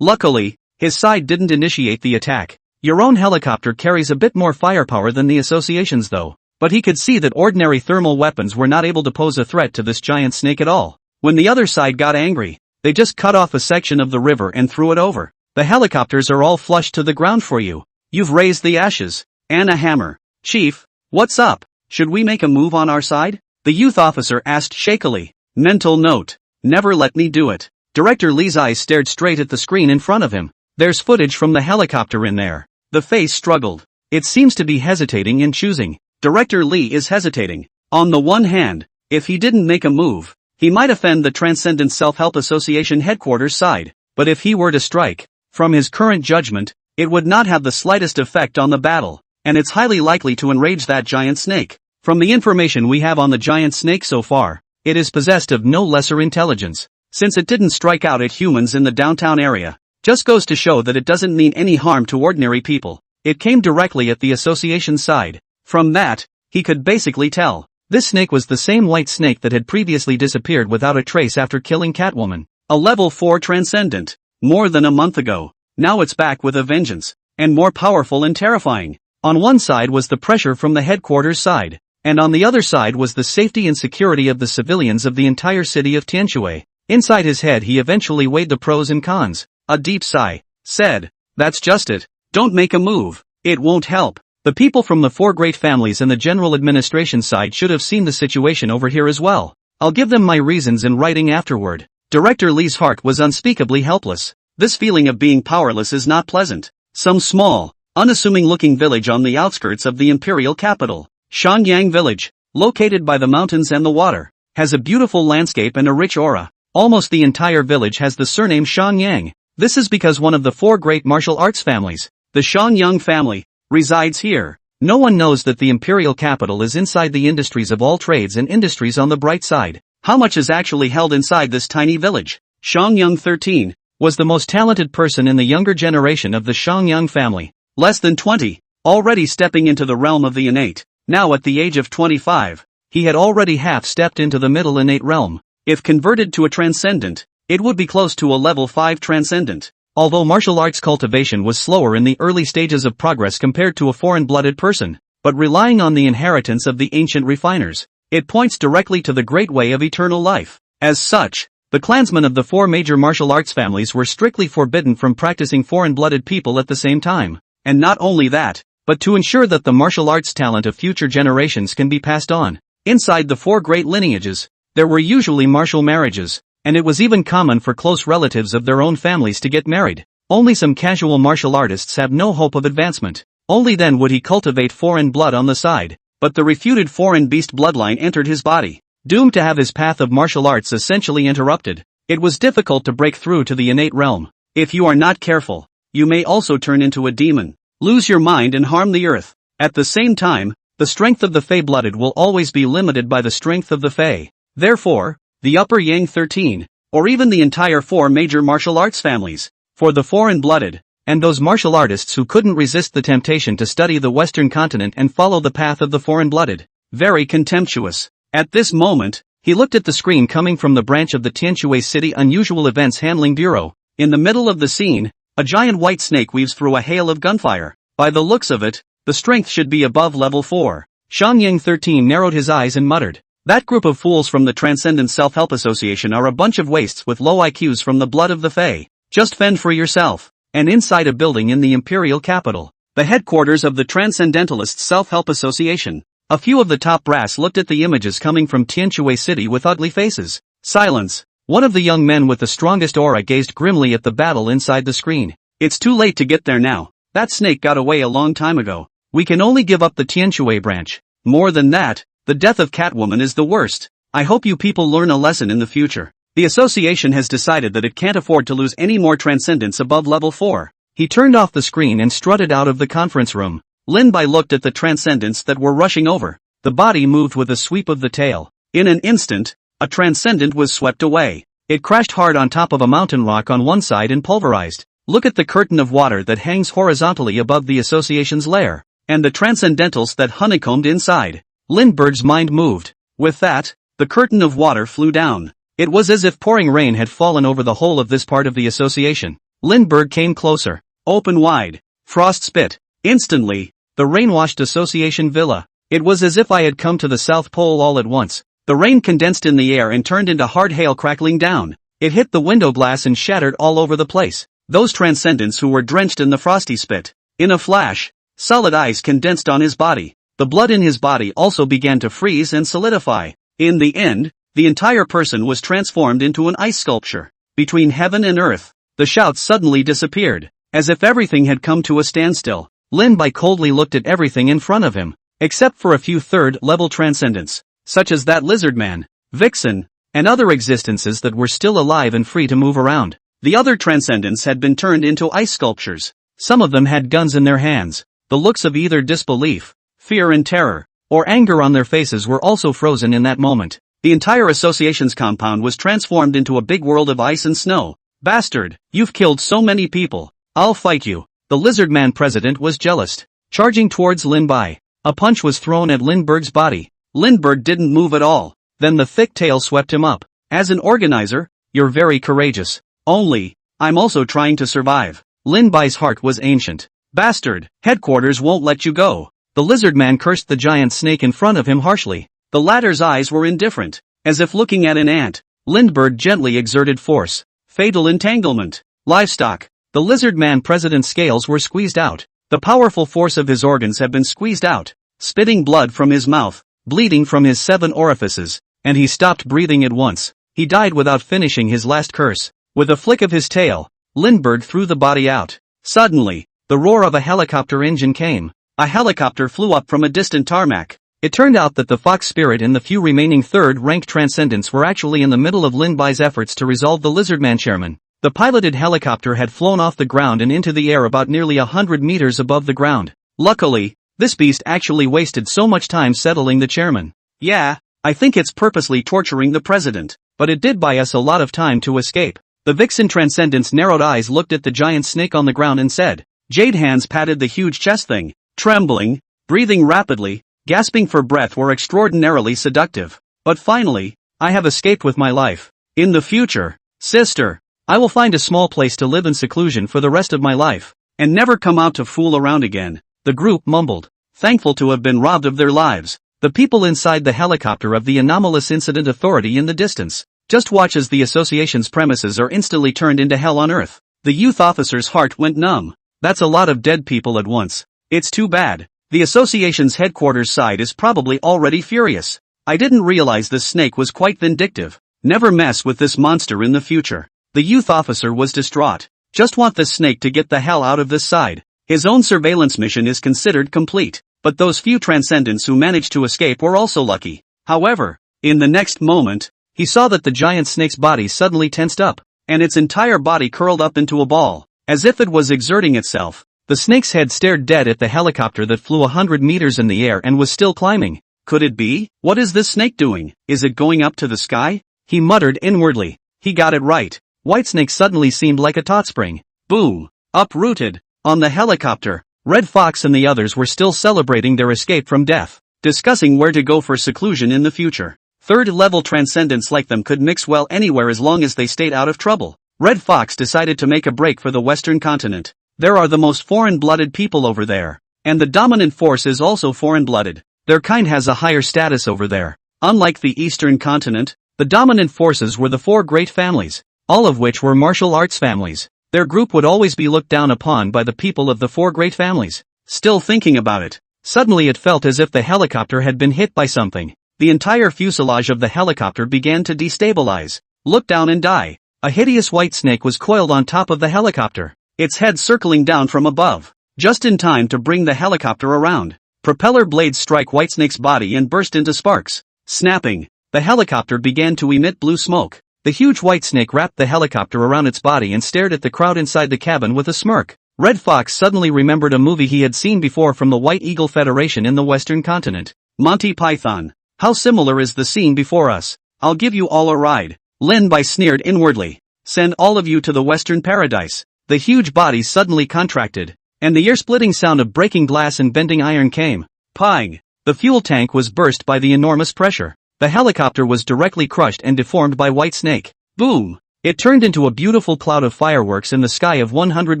Luckily, his side didn't initiate the attack. Your own helicopter carries a bit more firepower than the association's though. But he could see that ordinary thermal weapons were not able to pose a threat to this giant snake at all. When the other side got angry, they just cut off a section of the river and threw it over. The helicopters are all flushed to the ground for you. You've raised the ashes. And a hammer. Chief, what's up? Should we make a move on our side? The youth officer asked shakily. Mental note. Never let me do it. Director Lee's eyes stared straight at the screen in front of him. There's footage from the helicopter in there. The face struggled. It seems to be hesitating in choosing. Director Lee is hesitating. On the one hand, if he didn't make a move, he might offend the Transcendent Self-Help Association headquarters side. But if he were to strike, from his current judgment, it would not have the slightest effect on the battle, and it's highly likely to enrage that giant snake. From the information we have on the giant snake so far, it is possessed of no lesser intelligence, since it didn't strike out at humans in the downtown area. Just goes to show that it doesn't mean any harm to ordinary people. It came directly at the association side. From that, he could basically tell. This snake was the same white snake that had previously disappeared without a trace after killing Catwoman. A level 4 Transcendent. More than a month ago. Now it's back with a vengeance. And more powerful and terrifying. On one side was the pressure from the headquarters side. And on the other side was the safety and security of the civilians of the entire city of Tianjue. Inside his head he eventually weighed the pros and cons. A deep sigh. Said, that's just it. Don't make a move. It won't help. The people from the 4 great families and the general administration side should have seen the situation over here as well. I'll give them my reasons in writing afterward. Director Lee's heart was unspeakably helpless. This feeling of being powerless is not pleasant. Some small, unassuming-looking village on the outskirts of the imperial capital, Shenyang Village, located by the mountains and the water, has a beautiful landscape and a rich aura. Almost the entire village has the surname Shenyang. This is because one of the 4 great martial arts families, the Shenyang family, resides here. No one knows that the imperial capital is inside the industries of all trades and industries on the bright side. How much is actually held inside this tiny village? Shenyang 13 was the most talented person in the younger generation of the Shenyang family. Less than 20, already stepping into the realm of the innate. Now at the age of 25, he had already half-stepped into the middle innate realm. If converted to a transcendent, it would be close to a level 5 transcendent. Although martial arts cultivation was slower in the early stages of progress compared to a foreign-blooded person, but relying on the inheritance of the ancient refiners, it points directly to the great way of eternal life. As such, the clansmen of the 4 major martial arts families were strictly forbidden from practicing foreign-blooded people at the same time. And not only that, but to ensure that the martial arts talent of future generations can be passed on. Inside the 4 great lineages, there were usually martial marriages, and it was even common for close relatives of their own families to get married. Only some casual martial artists have no hope of advancement. Only then would he cultivate foreign blood on the side. But the refuted foreign beast bloodline entered his body, doomed to have his path of martial arts essentially interrupted. It was difficult to break through to the innate realm. If you are not careful, you may also turn into a demon, lose your mind and harm the earth. At the same time, the strength of the Fey-blooded will always be limited by the strength of the Fey. Therefore, the upper Yang 13, or even the entire 4 major martial arts families, for the foreign-blooded, and those martial artists who couldn't resist the temptation to study the Western continent and follow the path of the foreign-blooded. Very contemptuous. At this moment, he looked at the screen coming from the branch of the Tianjue City Unusual Events Handling Bureau. In the middle of the scene, a giant white snake weaves through a hail of gunfire. By the looks of it, the strength should be above level 4. Shenyang 13 narrowed his eyes and muttered, that group of fools from the Transcendent Self-Help Association are a bunch of wastes with low IQs from the blood of the Fae. Just fend for yourself. And inside a building in the imperial capital, the headquarters of the Transcendentalist Self-Help Association, a few of the top brass looked at the images coming from Tianjue City with ugly faces. Silence. One of the young men with the strongest aura gazed grimly at the battle inside the screen. It's too late to get there now. That snake got away a long time ago. We can only give up the Tianjue branch. More than that, the death of Catwoman is the worst. I hope you people learn a lesson in the future. The association has decided that it can't afford to lose any more transcendence above level 4. He turned off the screen and strutted out of the conference room. Lin Bai looked at the transcendents that were rushing over. The body moved with a sweep of the tail. In an instant, a transcendent was swept away. It crashed hard on top of a mountain rock on one side and pulverized. Look at the curtain of water that hangs horizontally above the association's lair. and the transcendentals that honeycombed inside. Lindbergh's mind moved. With that, the curtain of water flew down. It was as if pouring rain had fallen over the whole of this part of the association. Lindbergh came closer. Open wide. Frost spit. Instantly, the rain-washed association villa. It was as if I had come to the South Pole all at once. The rain condensed in the air and turned into hard hail crackling down. It hit the window glass and shattered all over the place. Those transcendents who were drenched in the frosty spit. In a flash, solid ice condensed on his body. The blood in his body also began to freeze and solidify. In the end, the entire person was transformed into an ice sculpture. Between heaven and earth, the shouts suddenly disappeared, as if everything had come to a standstill. Lin-Bai coldly looked at everything in front of him, except for a few third-level transcendents, such as that lizard man, Vixen, and other existences that were still alive and free to move around. The other transcendents had been turned into ice sculptures. Some of them had guns in their hands. The looks of either disbelief, fear and terror, or anger on their faces were also frozen in that moment. The entire association's compound was transformed into a big world of ice and snow. Bastard, you've killed so many people. I'll fight you. The lizard man president was jealous. Charging towards Lin-Bai, a punch was thrown at Lindbergh's body. Lindbergh didn't move at all. Then the thick tail swept him up. As an organizer, you're very courageous. Only, I'm also trying to survive. Lin-Bai's heart was ancient. Bastard, headquarters won't let you go. The lizard man cursed the giant snake in front of him harshly. The latter's eyes were indifferent, as if looking at an ant. Lindbergh gently exerted force. Fatal entanglement. Livestock. The lizard man president's scales were squeezed out. The powerful force of his organs had been squeezed out, spitting blood from his mouth, bleeding from his 7 orifices, and he stopped breathing at once. He died without finishing his last curse. With a flick of his tail, Lindbergh threw the body out. Suddenly, the roar of a helicopter engine came. A helicopter flew up from a distant tarmac. It turned out that the fox spirit and the few remaining third-rank transcendents were actually in the middle of Lin-Bai's efforts to resolve the lizardman chairman. The piloted helicopter had flown off the ground and into the air about nearly 100 meters above the ground. Luckily, this beast actually wasted so much time settling the chairman. Yeah, I think it's purposely torturing the president, but it did buy us a lot of time to escape. The Vixen Transcendent's narrowed eyes looked at the giant snake on the ground and said. Jade hands patted the huge chest thing. Trembling, breathing rapidly, gasping for breath were extraordinarily seductive. But finally, I have escaped with my life. In the future, sister, I will find a small place to live in seclusion for the rest of my life, and never come out to fool around again. The group mumbled, thankful to have been robbed of their lives. The people inside the helicopter of the Anomalous Incident Authority in the distance. Just watch as the association's premises are instantly turned into hell on earth. The youth officer's heart went numb. That's a lot of dead people at once. It's too bad. The association's headquarters side is probably already furious. I didn't realize this snake was quite vindictive. Never mess with this monster in the future. The youth officer was distraught. Just want this snake to get the hell out of this side. His own surveillance mission is considered complete, but those few transcendents who managed to escape were also lucky. However, in the next moment, he saw that the giant snake's body suddenly tensed up, and its entire body curled up into a ball, as if it was exerting itself. The snake's head stared dead at the helicopter that flew 100 meters in the air and was still climbing. Could it be? What is this snake doing? Is it going up to the sky? He muttered inwardly. He got it right. Whitesnake suddenly seemed like a tot spring. Boom! Uprooted. On the helicopter, Red Fox and the others were still celebrating their escape from death, discussing where to go for seclusion in the future. Third-level transcendents like them could mix well anywhere as long as they stayed out of trouble. Red Fox decided to make a break for the Western continent. There are the most foreign-blooded people over there, and the dominant force is also foreign-blooded. Their kind has a higher status over there. Unlike the Eastern continent, the dominant forces were the 4 great families, all of which were martial arts families. Their group would always be looked down upon by the people of the 4 great families. Still thinking about it, suddenly it felt as if the helicopter had been hit by something. The entire fuselage of the helicopter began to destabilize. Look down and die. A hideous white snake was coiled on top of the helicopter, its head circling down from above, just in time to bring the helicopter around. Propeller blades strike Whitesnake's body and burst into sparks. Snapping, the helicopter began to emit blue smoke. The huge Whitesnake wrapped the helicopter around its body and stared at the crowd inside the cabin with a smirk. Red Fox suddenly remembered a movie he had seen before from the White Eagle Federation in the Western continent. Monty Python. How similar is the scene before us? I'll give you all a ride. Lin-Bai sneered inwardly. Send all of you to the Western paradise. The huge body suddenly contracted, and the ear-splitting sound of breaking glass and bending iron came. Pang! The fuel tank was burst by the enormous pressure. The helicopter was directly crushed and deformed by White Snake. Boom! It turned into a beautiful cloud of fireworks in the sky of 100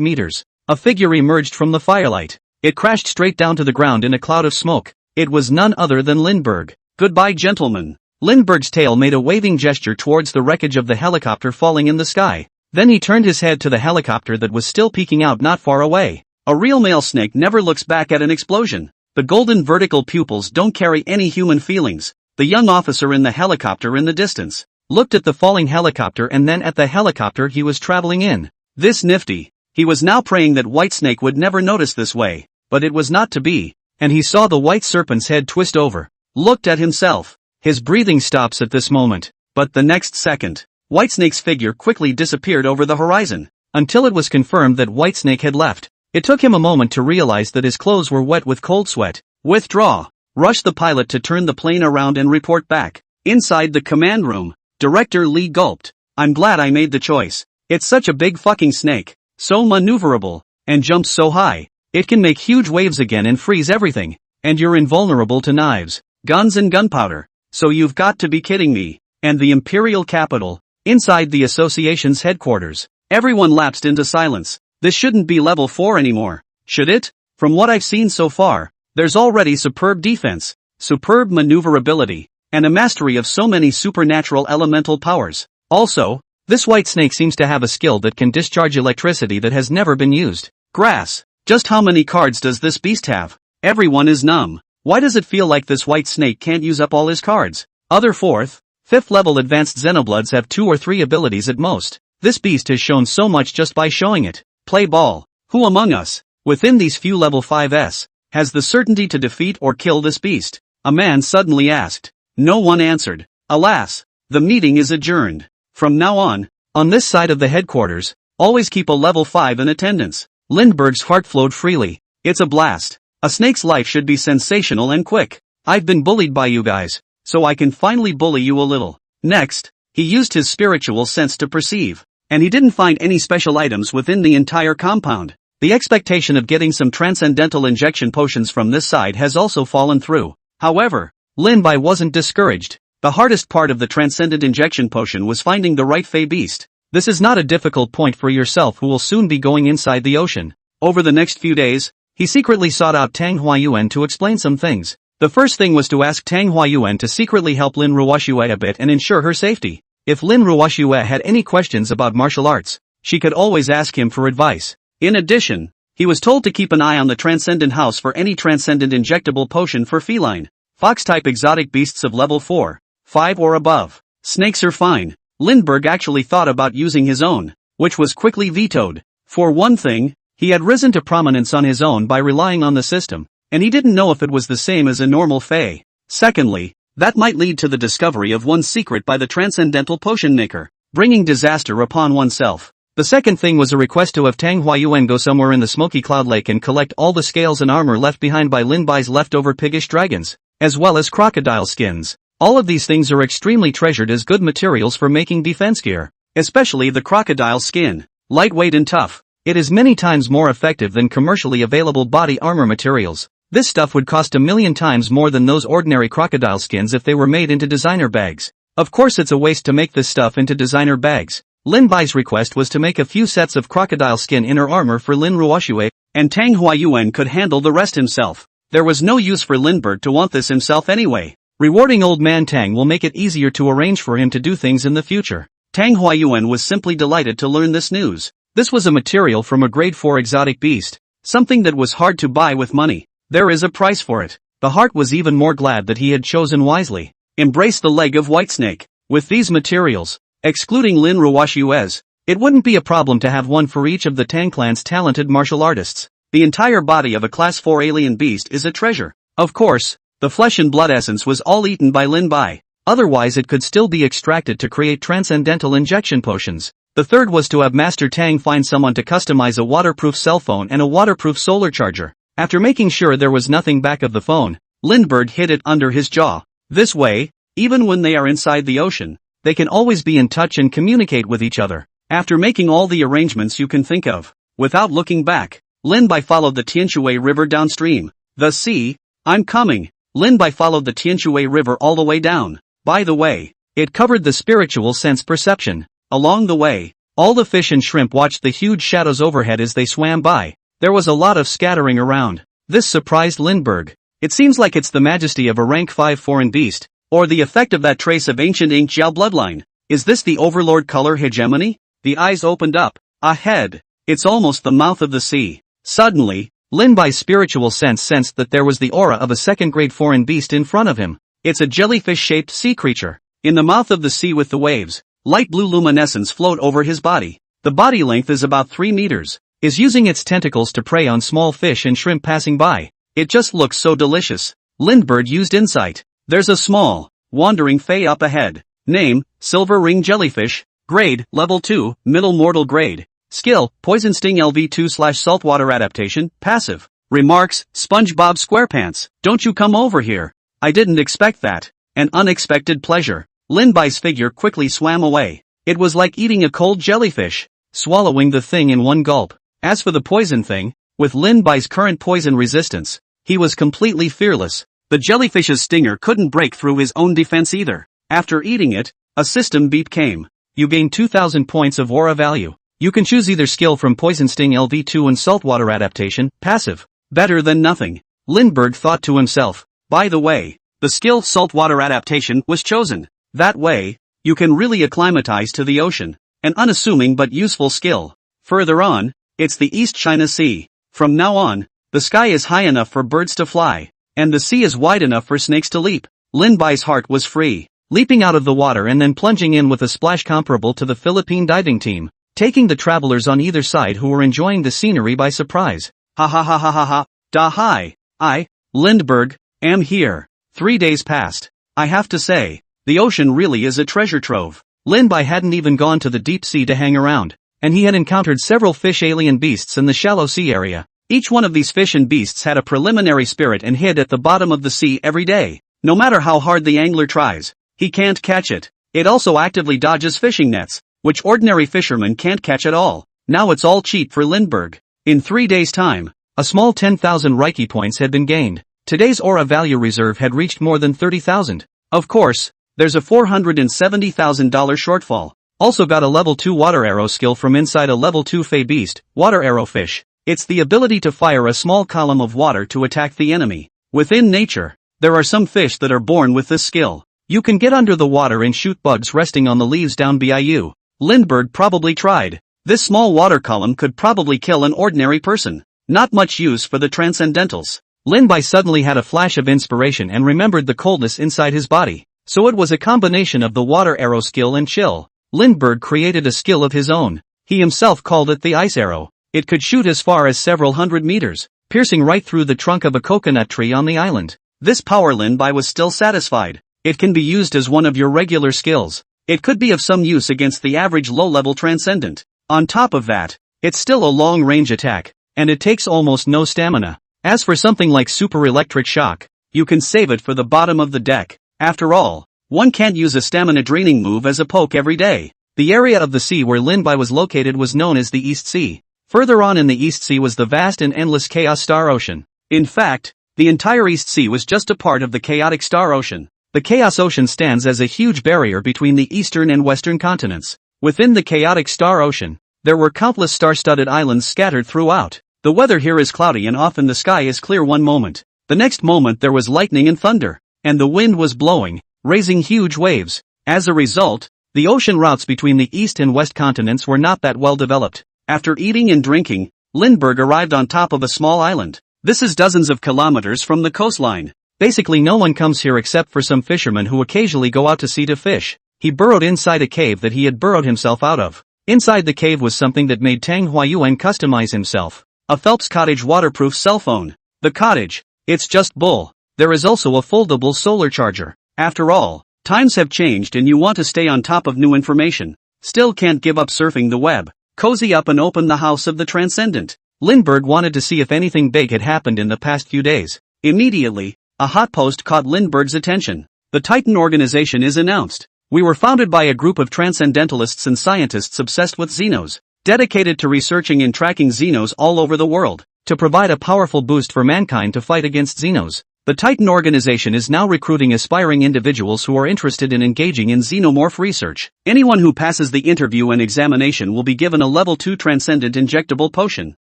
meters. A figure emerged from the firelight. It crashed straight down to the ground in a cloud of smoke. It was none other than Lindbergh. Goodbye, gentlemen. Lindbergh's tail made a waving gesture towards the wreckage of the helicopter falling in the sky. Then he turned his head to the helicopter that was still peeking out not far away. A real male snake never looks back at an explosion. The golden vertical pupils don't carry any human feelings. The young officer in the helicopter in the distance looked at the falling helicopter and then at the helicopter he was traveling in. This nifty. He was now praying that White Snake would never notice this way, but it was not to be, and he saw the white serpent's head twist over. Looked at himself. His breathing stops at this moment, but the next second, Whitesnake's figure quickly disappeared over the horizon, until it was confirmed that Whitesnake had left. It took him a moment to realize that his clothes were wet with cold sweat. Withdraw. Rushed the pilot to turn the plane around and report back. Inside the command room, Director Lee gulped. I'm glad I made the choice. It's such a big fucking snake, so maneuverable, and jumps so high. It can make huge waves again and freeze everything, and you're invulnerable to knives, guns and gunpowder. So you've got to be kidding me. And the imperial capital, inside the association's headquarters, everyone lapsed into silence. This shouldn't be level 4 anymore, should it? From what I've seen so far, there's already superb defense, superb maneuverability, and a mastery of so many supernatural elemental powers. Also, this White Snake seems to have a skill that can discharge electricity that has never been used. Grass. Just how many cards does this beast have? Everyone is numb. Why does it feel like this White Snake can't use up all his cards? Other 4th, 5th level advanced Xenobloods have 2 or 3 abilities at most. This beast has shown so much just by showing it. Play ball. Who among us, within these few level 5s, has the certainty to defeat or kill this beast? A man suddenly asked. No one answered. Alas, the meeting is adjourned. From now on this side of the headquarters, always keep a level 5 in attendance. Lindbergh's heart flowed freely. It's a blast. A snake's life should be sensational and quick. I've been bullied by you guys, so I can finally bully you a little. Next, he used his spiritual sense to perceive, and he didn't find any special items within the entire compound. The expectation of getting some transcendental injection potions from this side has also fallen through. However, Lin Bai wasn't discouraged. The hardest part of the transcendent injection potion was finding the right Fey beast. This is not a difficult point for yourself who will soon be going inside the ocean. Over the next few days, he secretly sought out Tang Huayuan to explain some things. The first thing was to ask Tang Huayuan to secretly help Lin Ruoxue a bit and ensure her safety. If Lin Ruoxue had any questions about martial arts, she could always ask him for advice. In addition, he was told to keep an eye on the Transcendent House for any transcendent injectable potion for feline, fox-type exotic beasts of level 4, 5 or above. Snakes are fine. Lindbergh actually thought about using his own, which was quickly vetoed. For one thing, he had risen to prominence on his own by relying on the system, and he didn't know if it was the same as a normal Fey. Secondly, that might lead to the discovery of one's secret by the transcendental potion maker, bringing disaster upon oneself. The second thing was a request to have Tang Huayuan go somewhere in the smoky cloud lake and collect all the scales and armor left behind by Lin Bai's leftover piggish dragons, as well as crocodile skins. All of these things are extremely treasured as good materials for making defense gear, especially the crocodile skin. Lightweight and tough, it is many times more effective than commercially available body armor materials. This stuff would cost 1,000,000 times more than those ordinary crocodile skins if they were made into designer bags. Of course it's a waste to make this stuff into designer bags. Lin Bai's request was to make a few sets of crocodile skin inner armor for Lin Ruoxue, and Tang Huayuan could handle the rest himself. There was no use for Lindbergh to want this himself anyway. Rewarding old man Tang will make it easier to arrange for him to do things in the future. Tang Huayuan was simply delighted to learn this news. This was a material from a grade 4 exotic beast, something that was hard to buy with money. There is a price for it. The heart was even more glad that he had chosen wisely. Embrace the leg of Whitesnake. With these materials, excluding Lin Ruoxue's, it wouldn't be a problem to have one for each of the Tang clan's talented martial artists. The entire body of a class 4 alien beast is a treasure. Of course, the flesh and blood essence was all eaten by Lin Bai. Otherwise it could still be extracted to create transcendental injection potions. The third was to have Master Tang find someone to customize a waterproof cell phone and a waterproof solar charger. After making sure there was nothing back of the phone, Lindbergh hid it under his jaw. This way, even when they are inside the ocean, they can always be in touch and communicate with each other. After making all the arrangements you can think of, without looking back, Lin Bai followed the Tianshui River downstream. The sea? I'm coming. Lin Bai followed the Tianshui River all the way down. By the way, it covered the spiritual sense perception. Along the way, all the fish and shrimp watched the huge shadows overhead as they swam by. There was a lot of scattering around. This surprised Lindbergh. It seems like it's the majesty of a rank 5 foreign beast, or the effect of that trace of ancient Ink Jiao bloodline. Is this the overlord color hegemony? The eyes opened up. Ahead. It's almost the mouth of the sea. Suddenly, Lin Bai's spiritual sense sensed that there was the aura of a second-grade foreign beast in front of him. It's a jellyfish-shaped sea creature. In the mouth of the sea with the waves, light blue luminescence flowed over his body. The body length is about 3 meters. Is using its tentacles to prey on small fish and shrimp passing by. It just looks so delicious. Lindbergh used insight. There's a small, wandering fae up ahead. Name, Silver Ring Jellyfish. Grade, Level 2, Middle Mortal Grade. Skill, Poison Sting LV2/Saltwater Adaptation, Passive. Remarks, SpongeBob SquarePants, don't you come over here. I didn't expect that. An unexpected pleasure. Lin Bai's figure quickly swam away. It was like eating a cold jellyfish, swallowing the thing in one gulp. As for the poison thing, with Lin Bai's current poison resistance, he was completely fearless. The jellyfish's stinger couldn't break through his own defense either. After eating it, a system beep came. You gain 2,000 points of aura value. You can choose either skill from Poison Sting LV2 and Saltwater Adaptation, Passive. Better than nothing. Lindbergh thought to himself. By the way, the skill Saltwater Adaptation was chosen. That way, you can really acclimatize to the ocean. An unassuming but useful skill. Further on, it's the East China Sea. From now on, the sky is high enough for birds to fly, and the sea is wide enough for snakes to leap. Lin Bai's heart was free, leaping out of the water and then plunging in with a splash comparable to the Philippine diving team, taking the travelers on either side who were enjoying the scenery by surprise. Ha ha ha ha ha ha, da hi. I, Lindbergh, am here. 3 days passed. I have to say, the ocean really is a treasure trove. Lin Bai hadn't even gone to the deep sea to hang around, and he had encountered several fish alien beasts in the shallow sea area. Each one of these fish and beasts had a preliminary spirit and hid at the bottom of the sea every day. No matter how hard the angler tries, he can't catch it. It also actively dodges fishing nets, which ordinary fishermen can't catch at all. Now it's all cheap for Lindbergh. In 3 days' time, a small 10,000 Reiki points had been gained. Today's aura value reserve had reached more than 30,000. Of course, there's a $470,000 shortfall. Also got a level 2 water arrow skill from inside a level 2 Fey beast, water arrow fish. It's the ability to fire a small column of water to attack the enemy. Within nature, there are some fish that are born with this skill. You can get under the water and shoot bugs resting on the leaves down BIU. Lindbergh probably tried. This small water column could probably kill an ordinary person. Not much use for the transcendentals. Lin Bai suddenly had a flash of inspiration and remembered the coldness inside his body. So it was a combination of the water arrow skill and chill. Lindbergh created a skill of his own. He himself called it the ice arrow. It could shoot as far as several hundred meters, piercing right through the trunk of a coconut tree on the island. This power Lin Bai was still satisfied. It can be used as one of your regular skills. It could be of some use against the average low-level transcendent. On top of that, it's still a long-range attack, and it takes almost no stamina. As for something like super electric shock, you can save it for the bottom of the deck. After all, one can't use a stamina-draining move as a poke every day. The area of the sea where Lin Bai was located was known as the East Sea. Further on in the East Sea was the vast and endless Chaos Star Ocean. In fact, the entire East Sea was just a part of the Chaotic Star Ocean. The Chaos Ocean stands as a huge barrier between the eastern and western continents. Within the Chaotic Star Ocean, there were countless star-studded islands scattered throughout. The weather here is cloudy and often the sky is clear one moment. The next moment there was lightning and thunder, and the wind was blowing, raising huge waves. As a result, the ocean routes between the east and west continents were not that well developed. After eating and drinking, Lindbergh arrived on top of a small island. This is dozens of kilometers from the coastline. Basically no one comes here except for some fishermen who occasionally go out to sea to fish. He burrowed inside a cave that he had burrowed himself out of. Inside the cave was something that made Tang Huayuan customize himself. A Phelps Cottage waterproof cell phone. The cottage. It's just bull. There is also a foldable solar charger. After all, times have changed and you want to stay on top of new information. Still can't give up surfing the web. Cozy up and open the house of the transcendent. Lindbergh wanted to see if anything big had happened in the past few days. Immediately, a hot post caught Lindbergh's attention. The Titan organization is announced. We were founded by a group of transcendentalists and scientists obsessed with Xenos, dedicated to researching and tracking Xenos all over the world. to provide a powerful boost for mankind to fight against Xenos. The Titan organization is now recruiting aspiring individuals who are interested in engaging in xenomorph research. Anyone who passes the interview and examination will be given a level 2 transcendent injectable potion.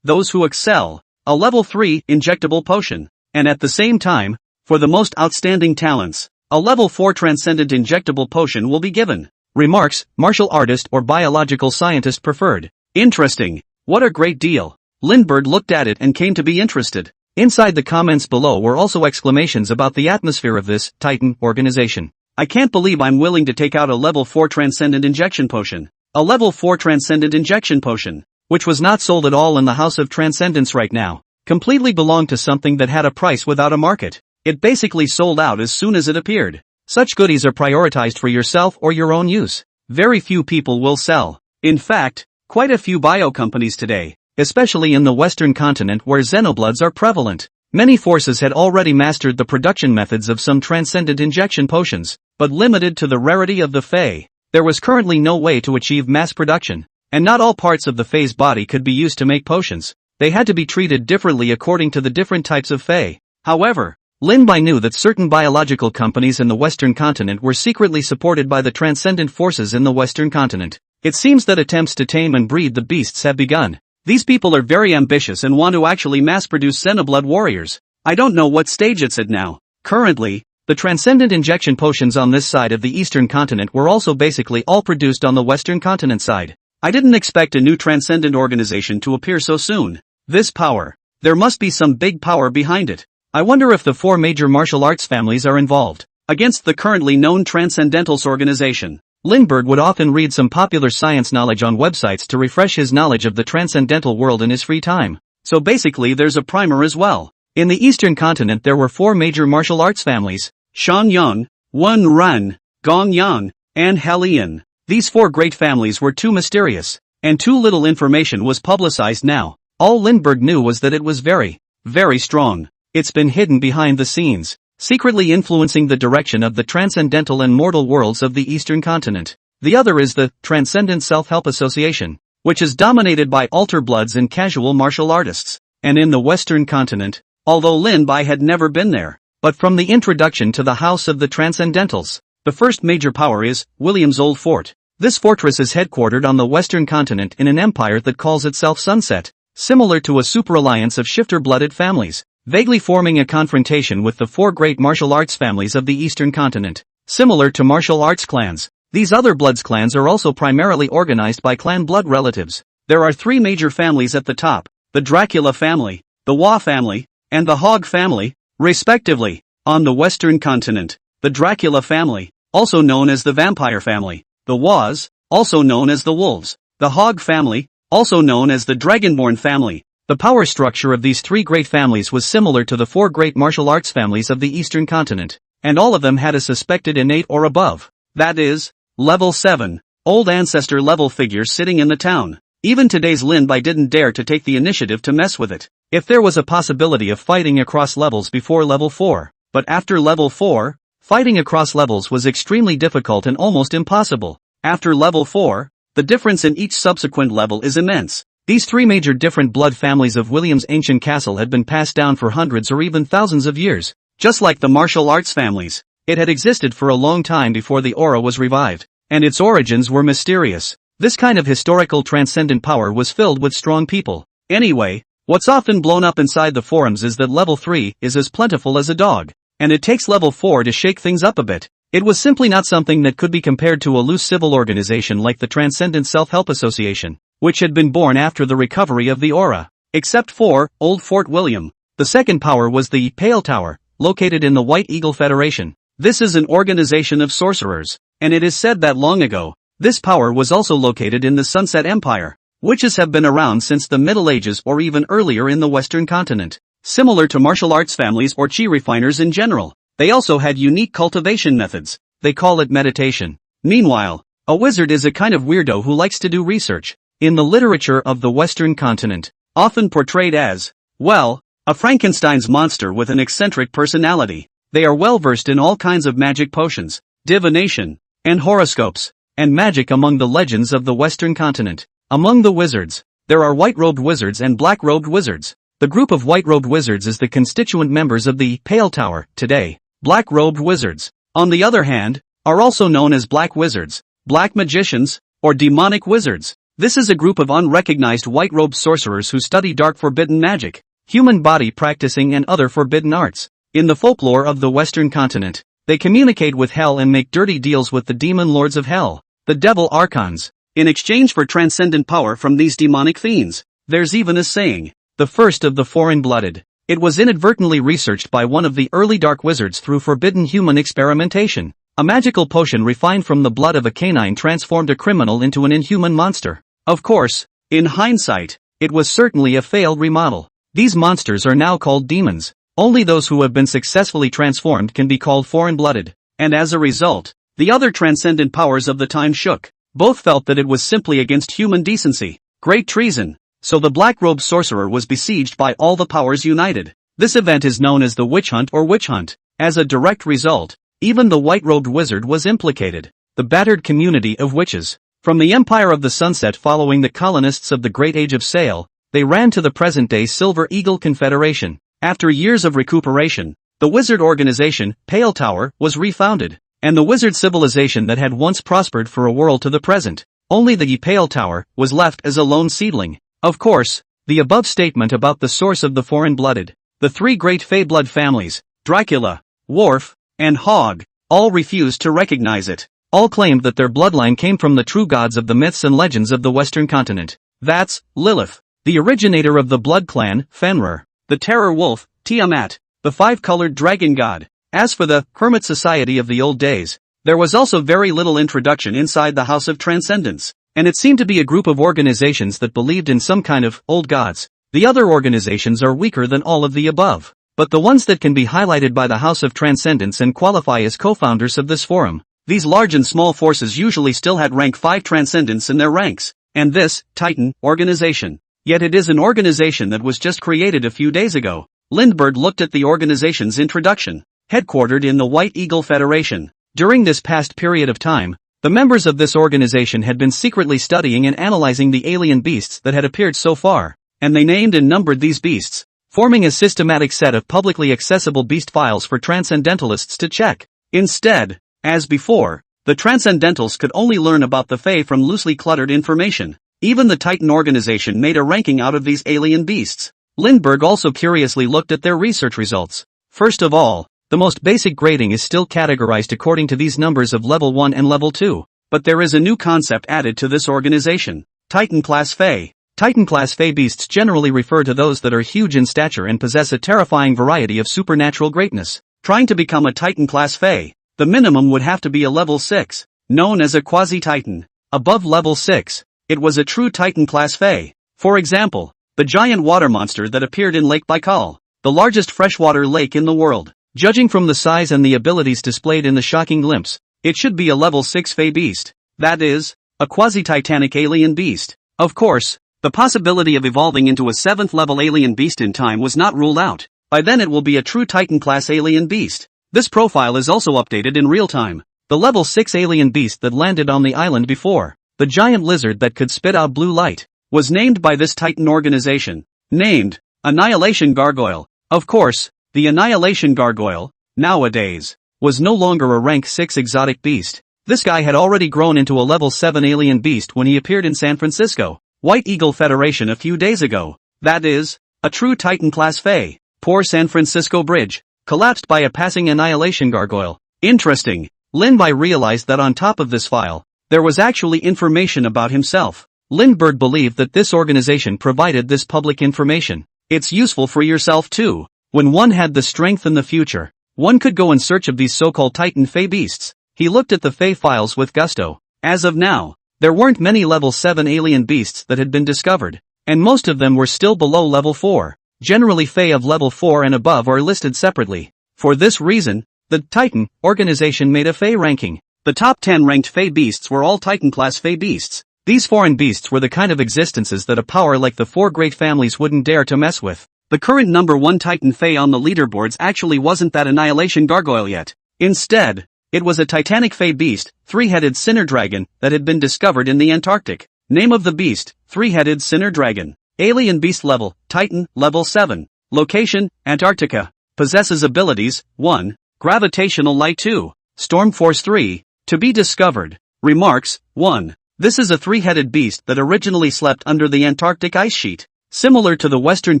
Those who excel, a level 3 injectable potion. And at the same time, for the most outstanding talents, a level 4 transcendent injectable potion will be given. Remarks, martial artist or biological scientist preferred. Interesting. What a great deal. Lindbergh looked at it and came to be interested. Inside the comments below were also exclamations about the atmosphere of this Titan organization. I can't believe I'm willing to take out a level 4 transcendent injection potion. A level 4 transcendent injection potion, which was not sold at all in the House of Transcendence right now, completely belonged to something that had a price without a market. It basically sold out as soon as it appeared. Such goodies are prioritized for yourself or your own use. Very few people will sell. In fact, quite a few bio companies today, especially in the Western continent where xenobloods are prevalent. Many forces had already mastered the production methods of some transcendent injection potions, but limited to the rarity of the Fae, there was currently no way to achieve mass production, and not all parts of the Fae's body could be used to make potions. They had to be treated differently according to the different types of Fae. However, Lin Bai knew that certain biological companies in the Western continent were secretly supported by the transcendent forces in the Western continent. It seems that attempts to tame and breed the beasts have begun. These people are very ambitious and want to actually mass-produce Xenoblood warriors. I don't know what stage it's at now. Currently, the transcendent injection potions on this side of the Eastern continent were also basically all produced on the Western continent side. I didn't expect a new transcendent organization to appear so soon. This power. There must be some big power behind it. I wonder if the 4 major martial arts families are involved. Against the currently known Transcendentals organization. Lindbergh would often read some popular science knowledge on websites to refresh his knowledge of the transcendental world in his free time. So basically there's a primer as well. In the Eastern continent there were 4 major martial arts families: Shan Yang, Wen Ran, Gong Yang, and Halian. These 4 great families were too mysterious, and too little information was publicized now. All Lindbergh knew was that it was very, very strong. It's been hidden behind the scenes, secretly influencing the direction of the transcendental and mortal worlds of the Eastern continent. The other is the Transcendent Self-Help Association, which is dominated by altar bloods and casual martial artists. And in the Western continent, although Lin Bai had never been there, but from the introduction to the House of the Transcendentals, the first major power is William's Old Fort. This fortress is headquartered on the Western continent in an empire that calls itself Sunset, similar to a super-alliance of shifter-blooded families, vaguely forming a confrontation with the 4 great martial arts families of the Eastern continent. Similar to martial arts clans, these other bloods clans are also primarily organized by clan blood relatives. There are 3 major families at the top: the Dracula family, the Wa family, and the Hog family, respectively. On the Western continent, the Dracula family, also known as the Vampire family, the Was, also known as the Wolves, the Hog family, also known as the Dragonborn family. The power structure of these 3 great families was similar to the 4 great martial arts families of the Eastern continent, and all of them had a suspected innate or above, that is, level 7, old ancestor level figure sitting in the town. Even today's Lin Bai didn't dare to take the initiative to mess with it. If there was a possibility of fighting across levels before level 4, but after level 4, fighting across levels was extremely difficult and almost impossible. After level 4, the difference in each subsequent level is immense. These 3 major different blood families of William's ancient castle had been passed down for hundreds or even thousands of years. Just like the martial arts families, it had existed for a long time before the aura was revived, and its origins were mysterious. This kind of historical transcendent power was filled with strong people. Anyway, what's often blown up inside the forums is that level 3 is as plentiful as a dog, and it takes level 4 to shake things up a bit. It was simply not something that could be compared to a loose civil organization like the Transcendent Self-Help Association, which had been born after the recovery of the aura. Except for Old Fort William, the second power was the Pale Tower, located in the White Eagle Federation. This is an organization of sorcerers, and it is said that long ago, this power was also located in the Sunset Empire. Witches have been around since the Middle Ages or even earlier in the Western continent. Similar to martial arts families or chi refiners in general, they also had unique cultivation methods. They call it meditation. Meanwhile, a wizard is a kind of weirdo who likes to do research. In the literature of the Western continent, often portrayed as, well, a Frankenstein's monster with an eccentric personality. They are well versed in all kinds of magic potions, divination, and horoscopes, and magic among the legends of the Western continent. Among the wizards, there are white-robed wizards and black-robed wizards. The group of white-robed wizards is the constituent members of the Pale Tower, today, black-robed wizards. On the other hand, are also known as black wizards, black magicians, or demonic wizards. This is a group of unrecognized white-robed sorcerers who study dark forbidden magic, human body practicing and other forbidden arts. In the folklore of the Western continent, they communicate with hell and make dirty deals with the demon lords of hell, the devil archons, in exchange for transcendent power from these demonic fiends. There's even a saying, the first of the foreign-blooded. It was inadvertently researched by one of the early dark wizards through forbidden human experimentation. A magical potion refined from the blood of a canine transformed a criminal into an inhuman monster. Of course, in hindsight, it was certainly a failed remodel. These monsters are now called demons. Only those who have been successfully transformed can be called foreign-blooded. And as a result, the other transcendent powers of the time shook. Both felt that it was simply against human decency, great treason. So the black-robed sorcerer was besieged by all the powers united. This event is known as the witch hunt or witch hunt. As a direct result, even the white-robed wizard was implicated. The battered community of witches. From the Empire of the Sunset following the colonists of the Great Age of Sail, they ran to the present-day Silver Eagle Confederation. After years of recuperation, the wizard organization, Pale Tower, was refounded, and the wizard civilization that had once prospered for a whirl to the present. Only the Pale Tower was left as a lone seedling. Of course, the above statement about the source of the foreign-blooded, the three great Fey blood families, Dracula, Worf, and Hogg, all refused to recognize it. All claimed that their bloodline came from the true gods of the myths and legends of the Western continent. That's Lilith, the originator of the blood clan, Fenrir, the terror wolf, Tiamat, the five-colored dragon god. As for the hermit society of the old days, there was also very little introduction inside the House of Transcendence, and it seemed to be a group of organizations that believed in some kind of old gods. The other organizations are weaker than all of the above, but the ones that can be highlighted by the House of Transcendence and qualify as co-founders of this forum. These large and small forces usually still had rank 5 transcendence in their ranks, and this, Titan, organization. Yet it is an organization that was just created a few days ago. Lindbergh looked at the organization's introduction. Headquartered in the White Eagle Federation. During this past period of time, the members of this organization had been secretly studying and analyzing the alien beasts that had appeared so far, and they named and numbered these beasts, forming a systematic set of publicly accessible beast files for transcendentalists to check. Instead, as before, the transcendentals could only learn about the Fae from loosely cluttered information. Even the Titan organization made a ranking out of these alien beasts. Lindbergh also curiously looked at their research results. First of all, the most basic grading is still categorized according to these numbers of level 1 and level 2. But there is a new concept added to this organization. Titan-class Fae. Titan-class Fae beasts generally refer to those that are huge in stature and possess a terrifying variety of supernatural greatness. Trying to become a Titan-class Fae, the minimum would have to be a level 6, known as a quasi-Titan. Above level 6, it was a true Titan-class Fae. For example, the giant water monster that appeared in Lake Baikal, the largest freshwater lake in the world. Judging from the size and the abilities displayed in the shocking glimpse, it should be a level 6 Fae beast. That is, a quasi-titanic alien beast. Of course, the possibility of evolving into a 7th level alien beast in time was not ruled out. By then it will be a true Titan-class alien beast. This profile is also updated in real time. The level 6 alien beast that landed on the island before, the giant lizard that could spit out blue light, was named by this Titan organization. Named Annihilation Gargoyle. Of course, the Annihilation Gargoyle, nowadays, was no longer a rank 6 exotic beast. This guy had already grown into a level 7 alien beast when he appeared in San Francisco, White Eagle Federation a few days ago. That is, a true Titan-class Fae. Poor San Francisco Bridge, collapsed by a passing Annihilation Gargoyle. Interesting, Lindbergh realized that on top of this file, there was actually information about himself. Lindbergh believed that this organization provided this public information. It's useful for yourself too. When one had the strength in the future, one could go in search of these so-called Titan Fae beasts. He looked at the Fae files with gusto. As of now, there weren't many level 7 alien beasts that had been discovered, and most of them were still below level 4. Generally Fae of level 4 and above are listed separately. For this reason, the Titan organization made a Fae ranking. The top 10 ranked Fae beasts were all Titan-class Fae beasts. These foreign beasts were the kind of existences that a power like the 4 great families wouldn't dare to mess with. The current number 1 Titan Fae on the leaderboards actually wasn't that Annihilation Gargoyle yet. Instead, it was a Titanic Fae beast, 3-headed Sinner Dragon, that had been discovered in the Antarctic. Name of the beast, 3-headed Sinner Dragon. Alien beast level, Titan, level 7. Location, Antarctica. Possesses abilities, 1. Gravitational light 2. Storm force 3. To be discovered. Remarks, 1. This is a three-headed beast that originally slept under the Antarctic ice sheet. Similar to the western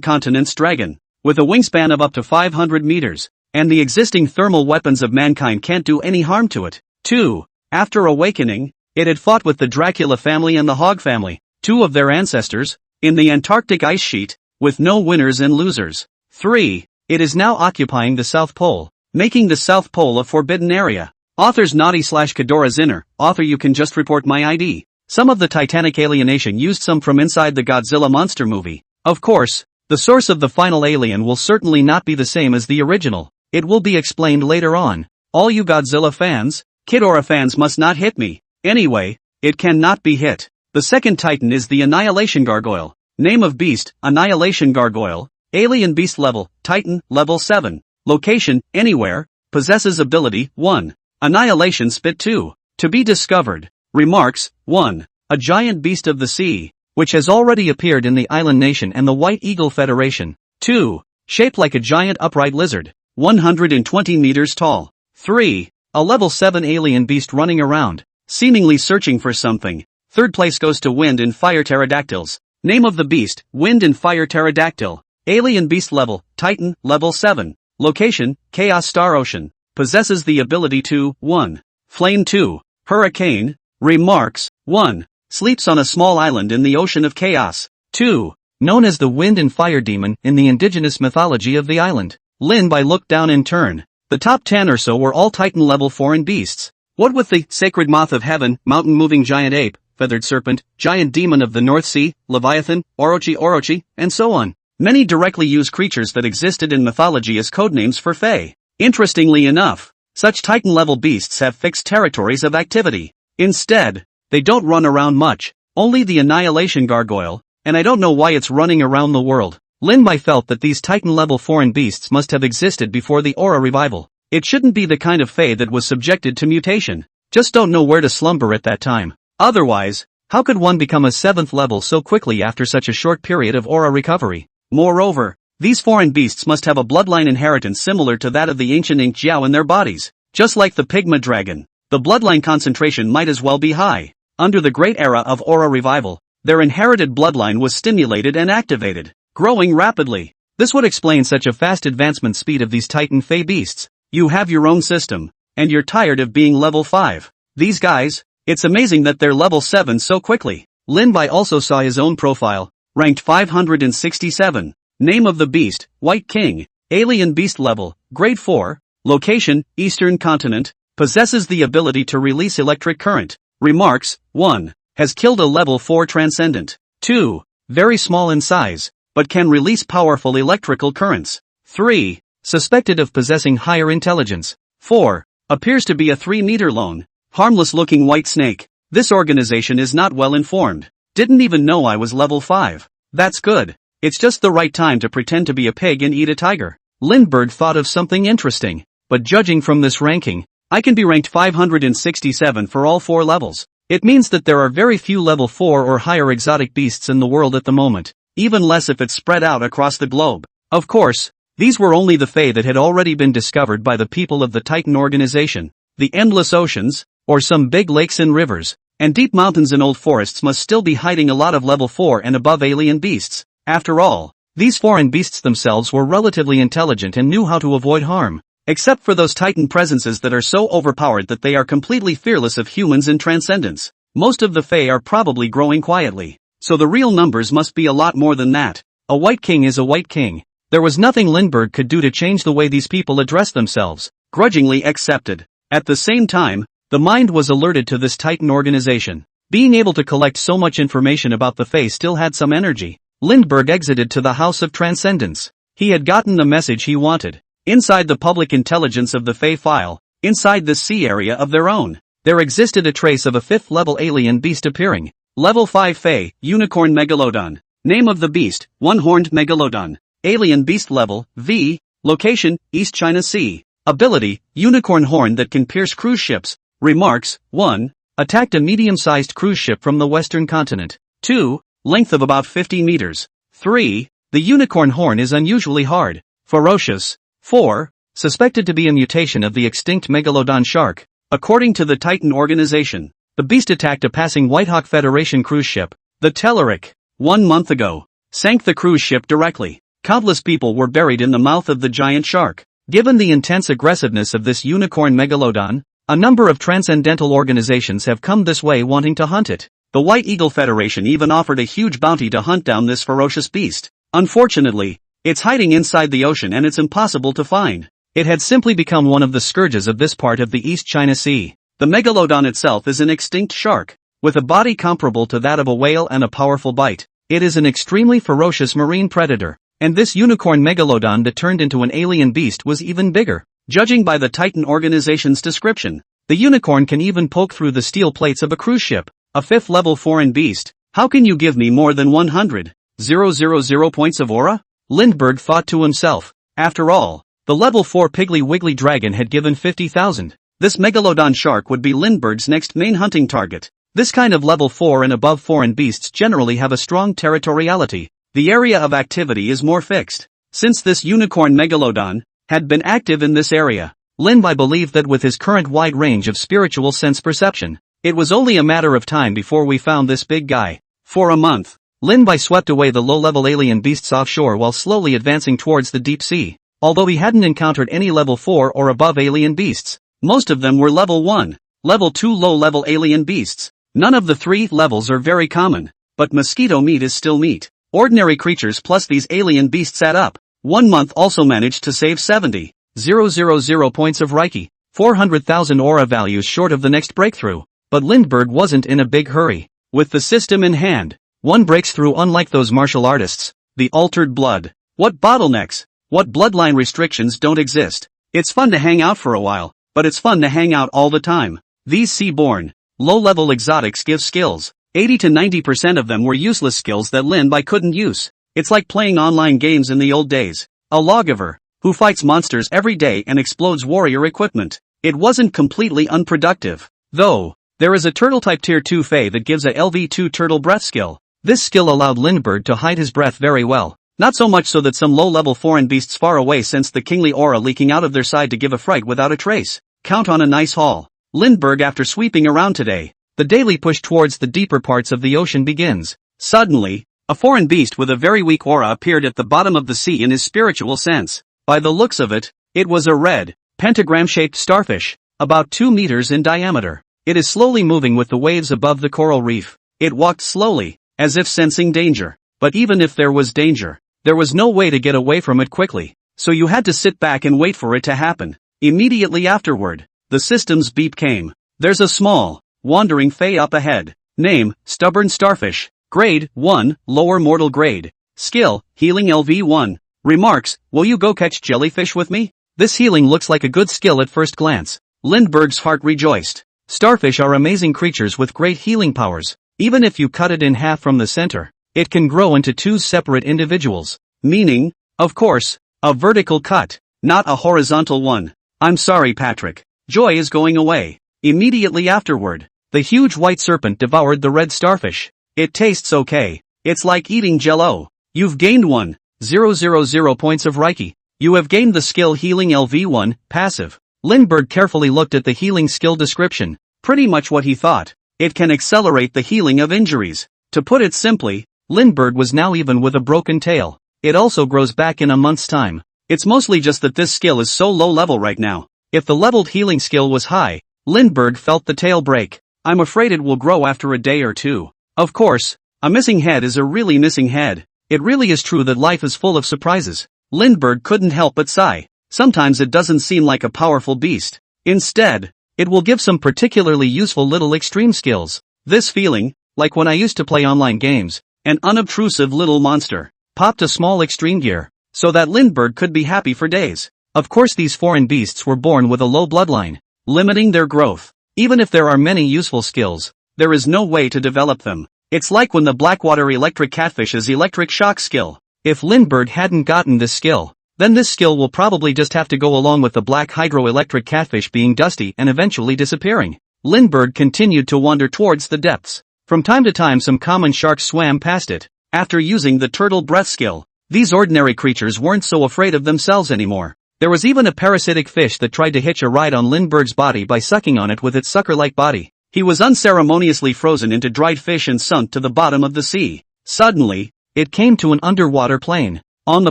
continent's dragon. With a wingspan of up to 500 meters. And the existing thermal weapons of mankind can't do any harm to it. 2. After awakening, it had fought with the Dracula family and the Hog family, two of their ancestors, in the Antarctic ice sheet, with no winners and losers. 3. It is now occupying the South Pole, making the South Pole a forbidden area. Authors Naughty/Kadora Zinner, author you can just report my ID. Some of the Titanic alienation used some from inside the Godzilla monster movie. Of course, the source of the final alien will certainly not be the same as the original. It will be explained later on. All you Godzilla fans, Ghidorah fans must not hit me. Anyway, it cannot be hit. The second Titan is the Annihilation Gargoyle. Name of beast, Annihilation Gargoyle. Alien beast level, Titan, level 7. Location, anywhere. Possesses ability, 1. Annihilation spit 2. To be discovered. Remarks, 1. A giant beast of the sea, which has already appeared in the Island Nation and the White Eagle Federation. 2. Shaped like a giant upright lizard. 120 meters tall. 3. A level 7 alien beast running around, seemingly searching for something. Third place goes to Wind and Fire Pterodactyls. Name of the beast, Wind and Fire Pterodactyl. Alien beast level, Titan, level 7. Location, Chaos Star Ocean. Possesses the ability to, 1. Flame 2. Hurricane. Remarks, 1. Sleeps on a small island in the Ocean of Chaos. 2. Known as the Wind and Fire Demon in the indigenous mythology of the island. Lin by look down in turn. The top 10 or so were all Titan level foreign beasts. What with the sacred moth of heaven, mountain-moving giant ape, feathered serpent, giant demon of the North Sea, Leviathan, Orochi, and so on. Many directly use creatures that existed in mythology as codenames for Fae. Interestingly enough, such Titan-level beasts have fixed territories of activity. Instead, they don't run around much. Only the Annihilation Gargoyle, and I don't know why it's running around the world. Lin Bai felt that these Titan-level foreign beasts must have existed before the Aura revival. It shouldn't be the kind of Fae that was subjected to mutation. Just don't know where to slumber at that time. Otherwise, how could one become a 7th level so quickly after such a short period of Aura recovery? Moreover, these foreign beasts must have a bloodline inheritance similar to that of the ancient Ink Jiao in their bodies. Just like the Pygma dragon, the bloodline concentration might as well be high. Under the great era of Aura revival, their inherited bloodline was stimulated and activated, growing rapidly. This would explain such a fast advancement speed of these Titan Fae beasts. You have your own system, and you're tired of being level 5. These guys, it's amazing that they're level 7 so quickly. Lin Bai also saw his own profile, ranked 567. Name of the beast, White King. Alien beast level, grade 4. Location, Eastern Continent. Possesses the ability to release electric current. Remarks, 1. Has killed a level 4 transcendent. 2. Very small in size, but can release powerful electrical currents. 3. Suspected of possessing higher intelligence. 4. Appears to be a 3-meter long, harmless-looking white snake. This organization is not well informed. Didn't even know I was level 5. That's good. It's just the right time to pretend to be a pig and eat a tiger. Lindbergh thought of something interesting, but judging from this ranking, I can be ranked 567 for all 4 levels. It means that there are very few level 4 or higher exotic beasts in the world at the moment, even less if it's spread out across the globe. Of course, these were only the Fae that had already been discovered by the people of the Titan organization. The endless oceans, or some big lakes and rivers, and deep mountains and old forests must still be hiding a lot of level 4 and above alien beasts. After all, these foreign beasts themselves were relatively intelligent and knew how to avoid harm. Except for those Titan presences that are so overpowered that they are completely fearless of humans in transcendence. Most of the Fae are probably growing quietly, so the real numbers must be a lot more than that. A White King is a White King. There was nothing Lindbergh could do to change the way these people address themselves. Grudgingly accepted. At the same time, the mind was alerted to this Titan organization. Being able to collect so much information about the Fae still had some energy. Lindbergh exited to the House of Transcendence. He had gotten the message he wanted. Inside the public intelligence of the Fae file, inside this sea area of their own, there existed a trace of a 5th level alien beast appearing. Level 5 Fae, Unicorn Megalodon. Name of the beast, One-Horned Megalodon. Alien beast level, V. Location, East China Sea. Ability, Unicorn Horn that can pierce cruise ships. Remarks, 1. Attacked a medium-sized cruise ship from the western continent. 2. Length of about 50 meters. 3. The unicorn horn is unusually hard. Ferocious. 4. Suspected to be a mutation of the extinct megalodon shark. According to the Titan organization, the beast attacked a passing Whitehawk Federation cruise ship, the Telluric, 1 month ago. Sank the cruise ship directly. Countless people were buried in the mouth of the giant shark. Given the intense aggressiveness of this unicorn megalodon, a number of transcendental organizations have come this way wanting to hunt it. The White Eagle Federation even offered a huge bounty to hunt down this ferocious beast. Unfortunately, it's hiding inside the ocean and it's impossible to find. It had simply become one of the scourges of this part of the East China Sea. The megalodon itself is an extinct shark, with a body comparable to that of a whale and a powerful bite. It is an extremely ferocious marine predator, and this unicorn megalodon that turned into an alien beast was even bigger. Judging by the Titan organization's description, the unicorn can even poke through the steel plates of a cruise ship. A 5th level foreign beast. How can you give me more than 100,000 points of aura? Lindbergh thought to himself. After all, the level 4 Piggly Wiggly dragon had given 50,000. This megalodon shark would be Lindbergh's next main hunting target. This kind of level 4 and above foreign beasts generally have a strong territoriality. The area of activity is more fixed. Since this unicorn megalodon had been active in this area, Lindbergh believed that with his current wide range of spiritual sense perception, it was only a matter of time before we found this big guy. For a month, Lindbergh swept away the low-level alien beasts offshore while slowly advancing towards the deep sea. Although he hadn't encountered any level 4 or above alien beasts, most of them were level 1, level 2 low-level alien beasts. None of the 3 levels are very common, but mosquito meat is still meat. Ordinary creatures plus these alien beasts add up. 1 month also managed to save 70,000 points of Reiki, 400,000 aura values short of the next breakthrough. But Lindbergh wasn't in a big hurry. With the system in hand, one breaks through unlike those martial artists. The altered blood. What bottlenecks? What bloodline restrictions don't exist? It's fun to hang out for a while, but it's fun to hang out all the time. These sea-born, low-level exotics give skills. 80 to 90% of them were useless skills that Lindbergh couldn't use. It's like playing online games in the old days. A lawgiver, who fights monsters every day and explodes warrior equipment. It wasn't completely unproductive. Though, there is a turtle-type tier 2 Fey that gives a LV2 turtle breath skill. This skill allowed Lindbergh to hide his breath very well. Not so much so that some low-level foreign beasts far away sensed the kingly aura leaking out of their side to give a fright without a trace. Count on a nice haul. Lindbergh after sweeping around today. The daily push towards the deeper parts of the ocean begins. Suddenly, a foreign beast with a very weak aura appeared at the bottom of the sea in his spiritual sense. By the looks of it, it was a red, pentagram-shaped starfish, about 2 meters in diameter. It is slowly moving with the waves above the coral reef. It walked slowly, as if sensing danger. But even if there was danger, there was no way to get away from it quickly. So you had to sit back and wait for it to happen. Immediately afterward, the system's beep came. There's a small, wandering Fey up ahead. Name, Stubborn Starfish. Grade, 1, lower mortal grade. Skill, Healing LV1. Remarks, will you go catch jellyfish with me? This healing looks like a good skill at first glance. Lindbergh's heart rejoiced. Starfish are amazing creatures with great healing powers. Even if you cut it in half from the center, it can grow into 2 separate individuals. Meaning, of course, a vertical cut, not a horizontal one. I'm sorry, Patrick. Joy is going away. Immediately afterward, the huge white serpent devoured the red starfish. It tastes okay. It's like eating Jell-O. You've gained 1,000 points of Reiki. You have gained the skill Healing LV1, passive. Lindbergh carefully looked at the healing skill description. Pretty much what he thought. It can accelerate the healing of injuries. To put it simply, Lindbergh was now even with a broken tail. It also grows back in a month's time. It's mostly just that this skill is so low level right now. If the leveled healing skill was high, Lindbergh felt the tail break. I'm afraid it will grow after a day or 2. Of course, a missing head is a really missing head. It really is true that life is full of surprises. Lindbergh couldn't help but sigh. Sometimes it doesn't seem like a powerful beast. Instead, it will give some particularly useful little extreme skills. This feeling, like when I used to play online games, an unobtrusive little monster, popped a small extreme gear, so that Lindbergh could be happy for days. Of course these foreign beasts were born with a low bloodline, limiting their growth. Even if there are many useful skills, there is no way to develop them. It's like when the Blackwater electric catfish's electric shock skill. If Lindbergh hadn't gotten this skill, then this skill will probably just have to go along with the black hydroelectric catfish being dusty and eventually disappearing. Lindbergh continued to wander towards the depths. From time to time some common sharks swam past it. After using the turtle breath skill, these ordinary creatures weren't so afraid of themselves anymore. There was even a parasitic fish that tried to hitch a ride on Lindbergh's body by sucking on it with its sucker-like body. He was unceremoniously frozen into dried fish and sunk to the bottom of the sea. Suddenly, it came to an underwater plain. On the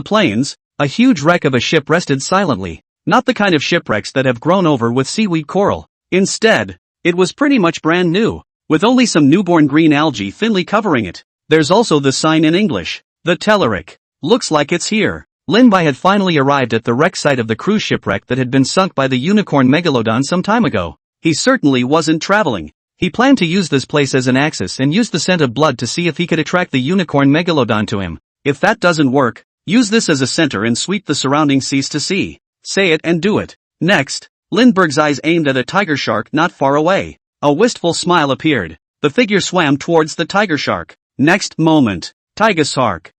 plains, a huge wreck of a ship rested silently. Not the kind of shipwrecks that have grown over with seaweed coral. Instead, it was pretty much brand new, with only some newborn green algae thinly covering it. There's also the sign in English, the Telluric. Looks like it's here. Linbai had finally arrived at the wreck site of the cruise shipwreck that had been sunk by the unicorn megalodon some time ago. He certainly wasn't traveling. He planned to use this place as an axis and use the scent of blood to see if he could attract the unicorn megalodon to him. If that doesn't work, use this as a center and sweep the surrounding seas to see. Say it and do it. Next, Lindbergh's eyes aimed at a tiger shark not far away. A wistful smile appeared. The figure swam towards the tiger shark. Next moment, tiger shark.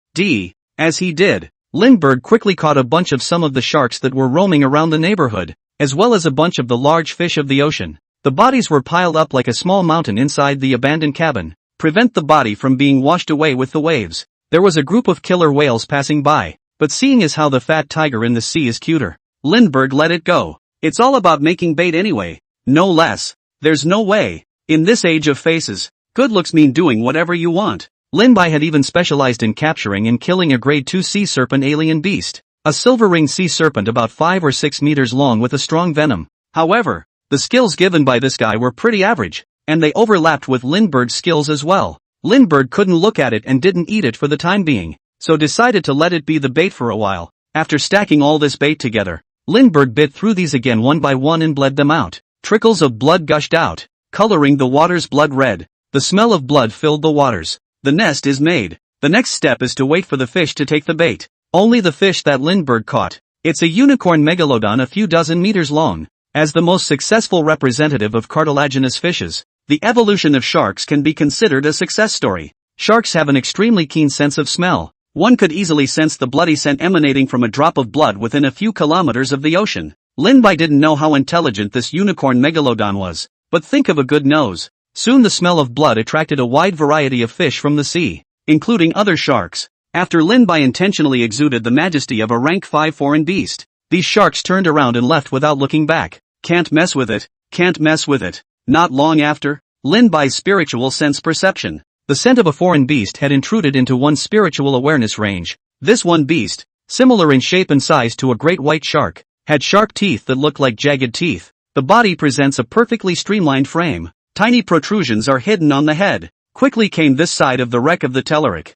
As he did, Lindbergh quickly caught a bunch of some of the sharks that were roaming around the neighborhood, as well as a bunch of the large fish of the ocean. The bodies were piled up like a small mountain inside the abandoned cabin. Prevent the body from being washed away with the waves. There was a group of killer whales passing by, but seeing as how the fat tiger in the sea is cuter, Lindbergh let it go. It's all about making bait anyway. No less. There's no way. In this age of faces, good looks mean doing whatever you want. Linbai had even specialized in capturing and killing a grade 2 sea serpent alien beast, a silver-ringed sea serpent about 5 or 6 meters long with a strong venom. However, the skills given by this guy were pretty average, and they overlapped with Lindbergh's skills as well. Lindbergh couldn't look at it and didn't eat it for the time being, so decided to let it be the bait for a while. After stacking all this bait together, Lindbergh bit through these again one by one and bled them out. Trickles of blood gushed out, coloring the waters blood red. The smell of blood filled the waters. The nest is made. The next step is to wait for the fish to take the bait. Only the fish that Lindbergh caught. It's a unicorn megalodon a few dozen meters long. As the most successful representative of cartilaginous fishes, the evolution of sharks can be considered a success story. Sharks have an extremely keen sense of smell. One could easily sense the bloody scent emanating from a drop of blood within a few kilometers of the ocean. Linbai didn't know how intelligent this unicorn megalodon was, but think of a good nose. Soon the smell of blood attracted a wide variety of fish from the sea, including other sharks. After Linbai intentionally exuded the majesty of a rank 5 foreign beast, these sharks turned around and left without looking back. Can't mess with it, can't mess with it. Not long after, Linbai's spiritual sense perception. The scent of a foreign beast had intruded into one's spiritual awareness range. This one beast, similar in shape and size to a great white shark, had sharp teeth that looked like jagged teeth. The body presents a perfectly streamlined frame. Tiny protrusions are hidden on the head. Quickly came this side of the wreck of the Telluric.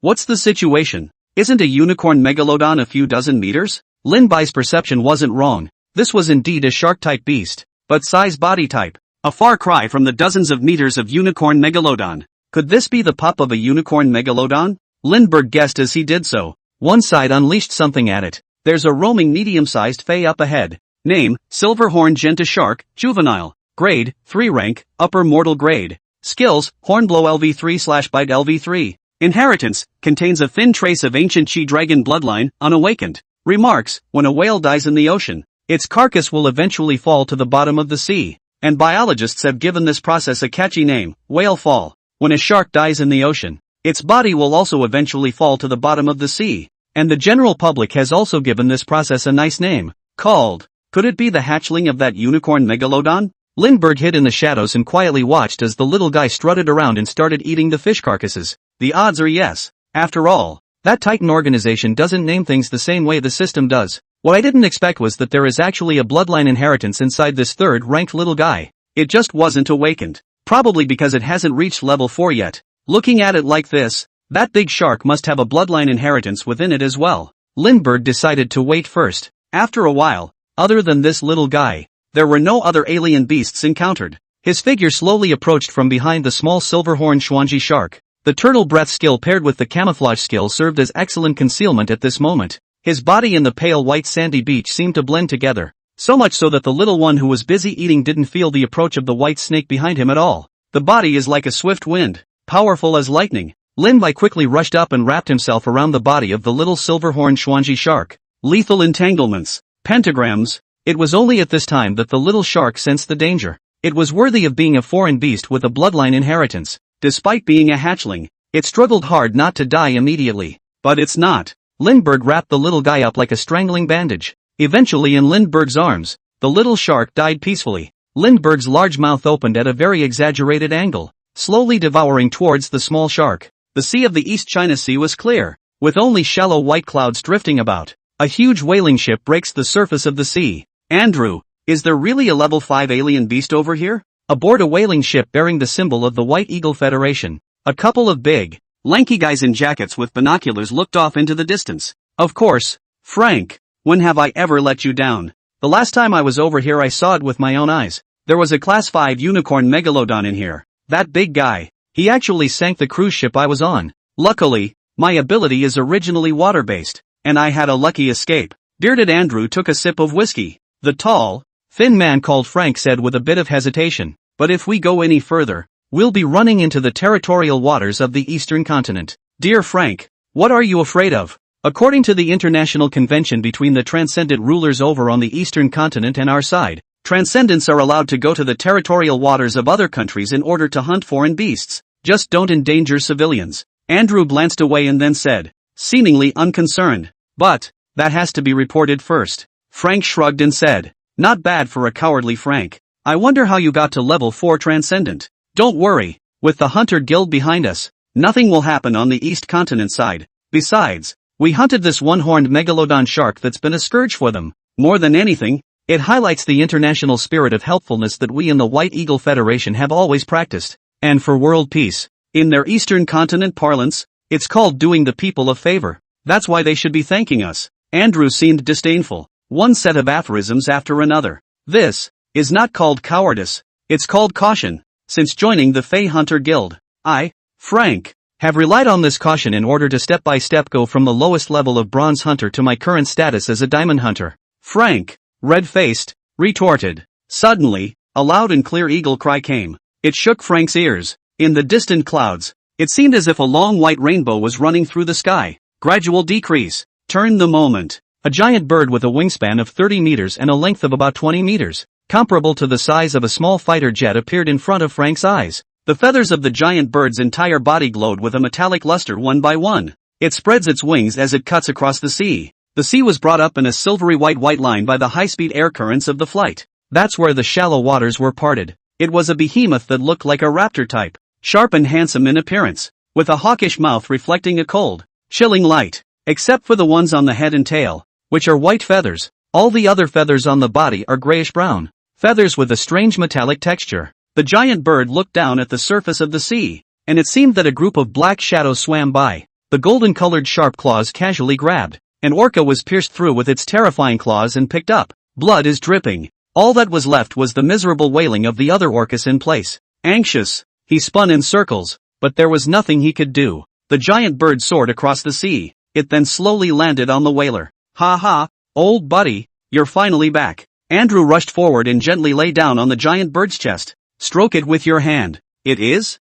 What's the situation? Isn't a unicorn megalodon a few dozen meters? Linbai's perception wasn't wrong. This was indeed a shark-type beast, but size body type. A far cry from the dozens of meters of unicorn megalodon. Could this be the pup of a unicorn megalodon? Lindbergh guessed as he did so. One side unleashed something at it. There's a roaming medium-sized fey up ahead. Name, Silverhorn Genta Shark, Juvenile. Grade, 3 rank, Upper Mortal Grade. Skills, Hornblow LV3/Bite LV3. Inheritance, contains a thin trace of ancient Chi dragon bloodline, unawakened. Remarks, when a whale dies in the ocean, its carcass will eventually fall to the bottom of the sea. And biologists have given this process a catchy name, whale fall. When a shark dies in the ocean, its body will also eventually fall to the bottom of the sea. And the general public has also given this process a nice name, called, could it be the hatchling of that unicorn megalodon? Lindbergh hid in the shadows and quietly watched as the little guy strutted around and started eating the fish carcasses. The odds are yes. After all, that Titan organization doesn't name things the same way the system does. What I didn't expect was that there is actually a bloodline inheritance inside this third-ranked little guy. It just wasn't awakened. Probably because it hasn't reached level 4 yet. Looking at it like this, that big shark must have a bloodline inheritance within it as well. Lindbergh decided to wait first. After a while, other than this little guy, there were no other alien beasts encountered. His figure slowly approached from behind the small silverhorn Xuanji shark. The turtle breath skill paired with the camouflage skill served as excellent concealment at this moment. His body and the pale white sandy beach seemed to blend together, so much so that the little one who was busy eating didn't feel the approach of the white snake behind him at all. The body is like a swift wind, powerful as lightning. Linbai quickly rushed up and wrapped himself around the body of the little silverhorn Xuanji shark. Lethal entanglements, pentagrams. It was only at this time that the little shark sensed the danger. It was worthy of being a foreign beast with a bloodline inheritance. Despite being a hatchling, It struggled hard not to die immediately. But it's not. Lindbergh wrapped the little guy up like a strangling bandage. Eventually in Lindbergh's arms, the little shark died peacefully. Lindbergh's large mouth opened at a very exaggerated angle, slowly devouring towards the small shark. The sea of the East China Sea was clear, with only shallow white clouds drifting about. A huge whaling ship breaks the surface of the sea. Andrew, is there really a level 5 alien beast over here? Aboard a whaling ship bearing the symbol of the White Eagle Federation, a couple of big, lanky guys in jackets with binoculars looked off into the distance. Of course, Frank, when have I ever let you down? The last time I was over here I saw it with my own eyes. There was a Class 5 unicorn megalodon in here. That big guy. He actually sank the cruise ship I was on. Luckily, my ability is originally water-based, and I had a lucky escape. Bearded Andrew took a sip of whiskey. The tall, thin man called Frank said with a bit of hesitation, but if we go any further, we'll be running into the territorial waters of the eastern continent. Dear Frank, what are you afraid of? According to the international convention between the transcendent rulers over on the eastern continent and our side, transcendents are allowed to go to the territorial waters of other countries in order to hunt foreign beasts. Just don't endanger civilians. Andrew glanced away and then said, seemingly unconcerned, but that has to be reported first. Frank shrugged and said, not bad for a cowardly Frank. I wonder how you got to level 4 transcendent. Don't worry, with the Hunter Guild behind us, nothing will happen on the East Continent side. Besides, we hunted this one-horned megalodon shark that's been a scourge for them. More than anything, it highlights the international spirit of helpfulness that we in the White Eagle Federation have always practiced. And for world peace, in their Eastern Continent parlance, it's called doing the people a favor. That's why they should be thanking us. Andrew seemed disdainful. One set of aphorisms after another. This is not called cowardice, it's called caution. Since joining the Fey Hunter Guild, I, Frank, have relied on this caution in order to step by step go from the lowest level of bronze hunter to my current status as a diamond hunter. Frank, red-faced, retorted. Suddenly, a loud and clear eagle cry came. It shook Frank's ears. In the distant clouds, it seemed as if a long white rainbow was running through the sky. Gradual decrease. Turn the moment. A giant bird with a wingspan of 30 meters and a length of about 20 meters, comparable to the size of a small fighter jet, appeared in front of Frank's eyes. The feathers of the giant bird's entire body glowed with a metallic luster one by one. It spreads its wings as it cuts across the sea. The sea was brought up in a silvery white line by the high-speed air currents of the flight. That's where the shallow waters were parted. It was a behemoth that looked like a raptor type, sharp and handsome in appearance, with a hawkish mouth reflecting a cold, chilling light. Except for the ones on the head and tail, which are white feathers, all the other feathers on the body are grayish-brown, feathers with a strange metallic texture. The giant bird looked down at the surface of the sea, and it seemed that a group of black shadows swam by. The golden-colored sharp claws casually grabbed. An orca was pierced through with its terrifying claws and picked up. Blood is dripping. All that was left was the miserable wailing of the other orcas in place. Anxious, he spun in circles, but there was nothing he could do. The giant bird soared across the sea. It then slowly landed on the whaler. Ha ha, old buddy, you're finally back. Andrew rushed forward and gently lay down on the giant bird's chest. Stroke it with your hand. It is?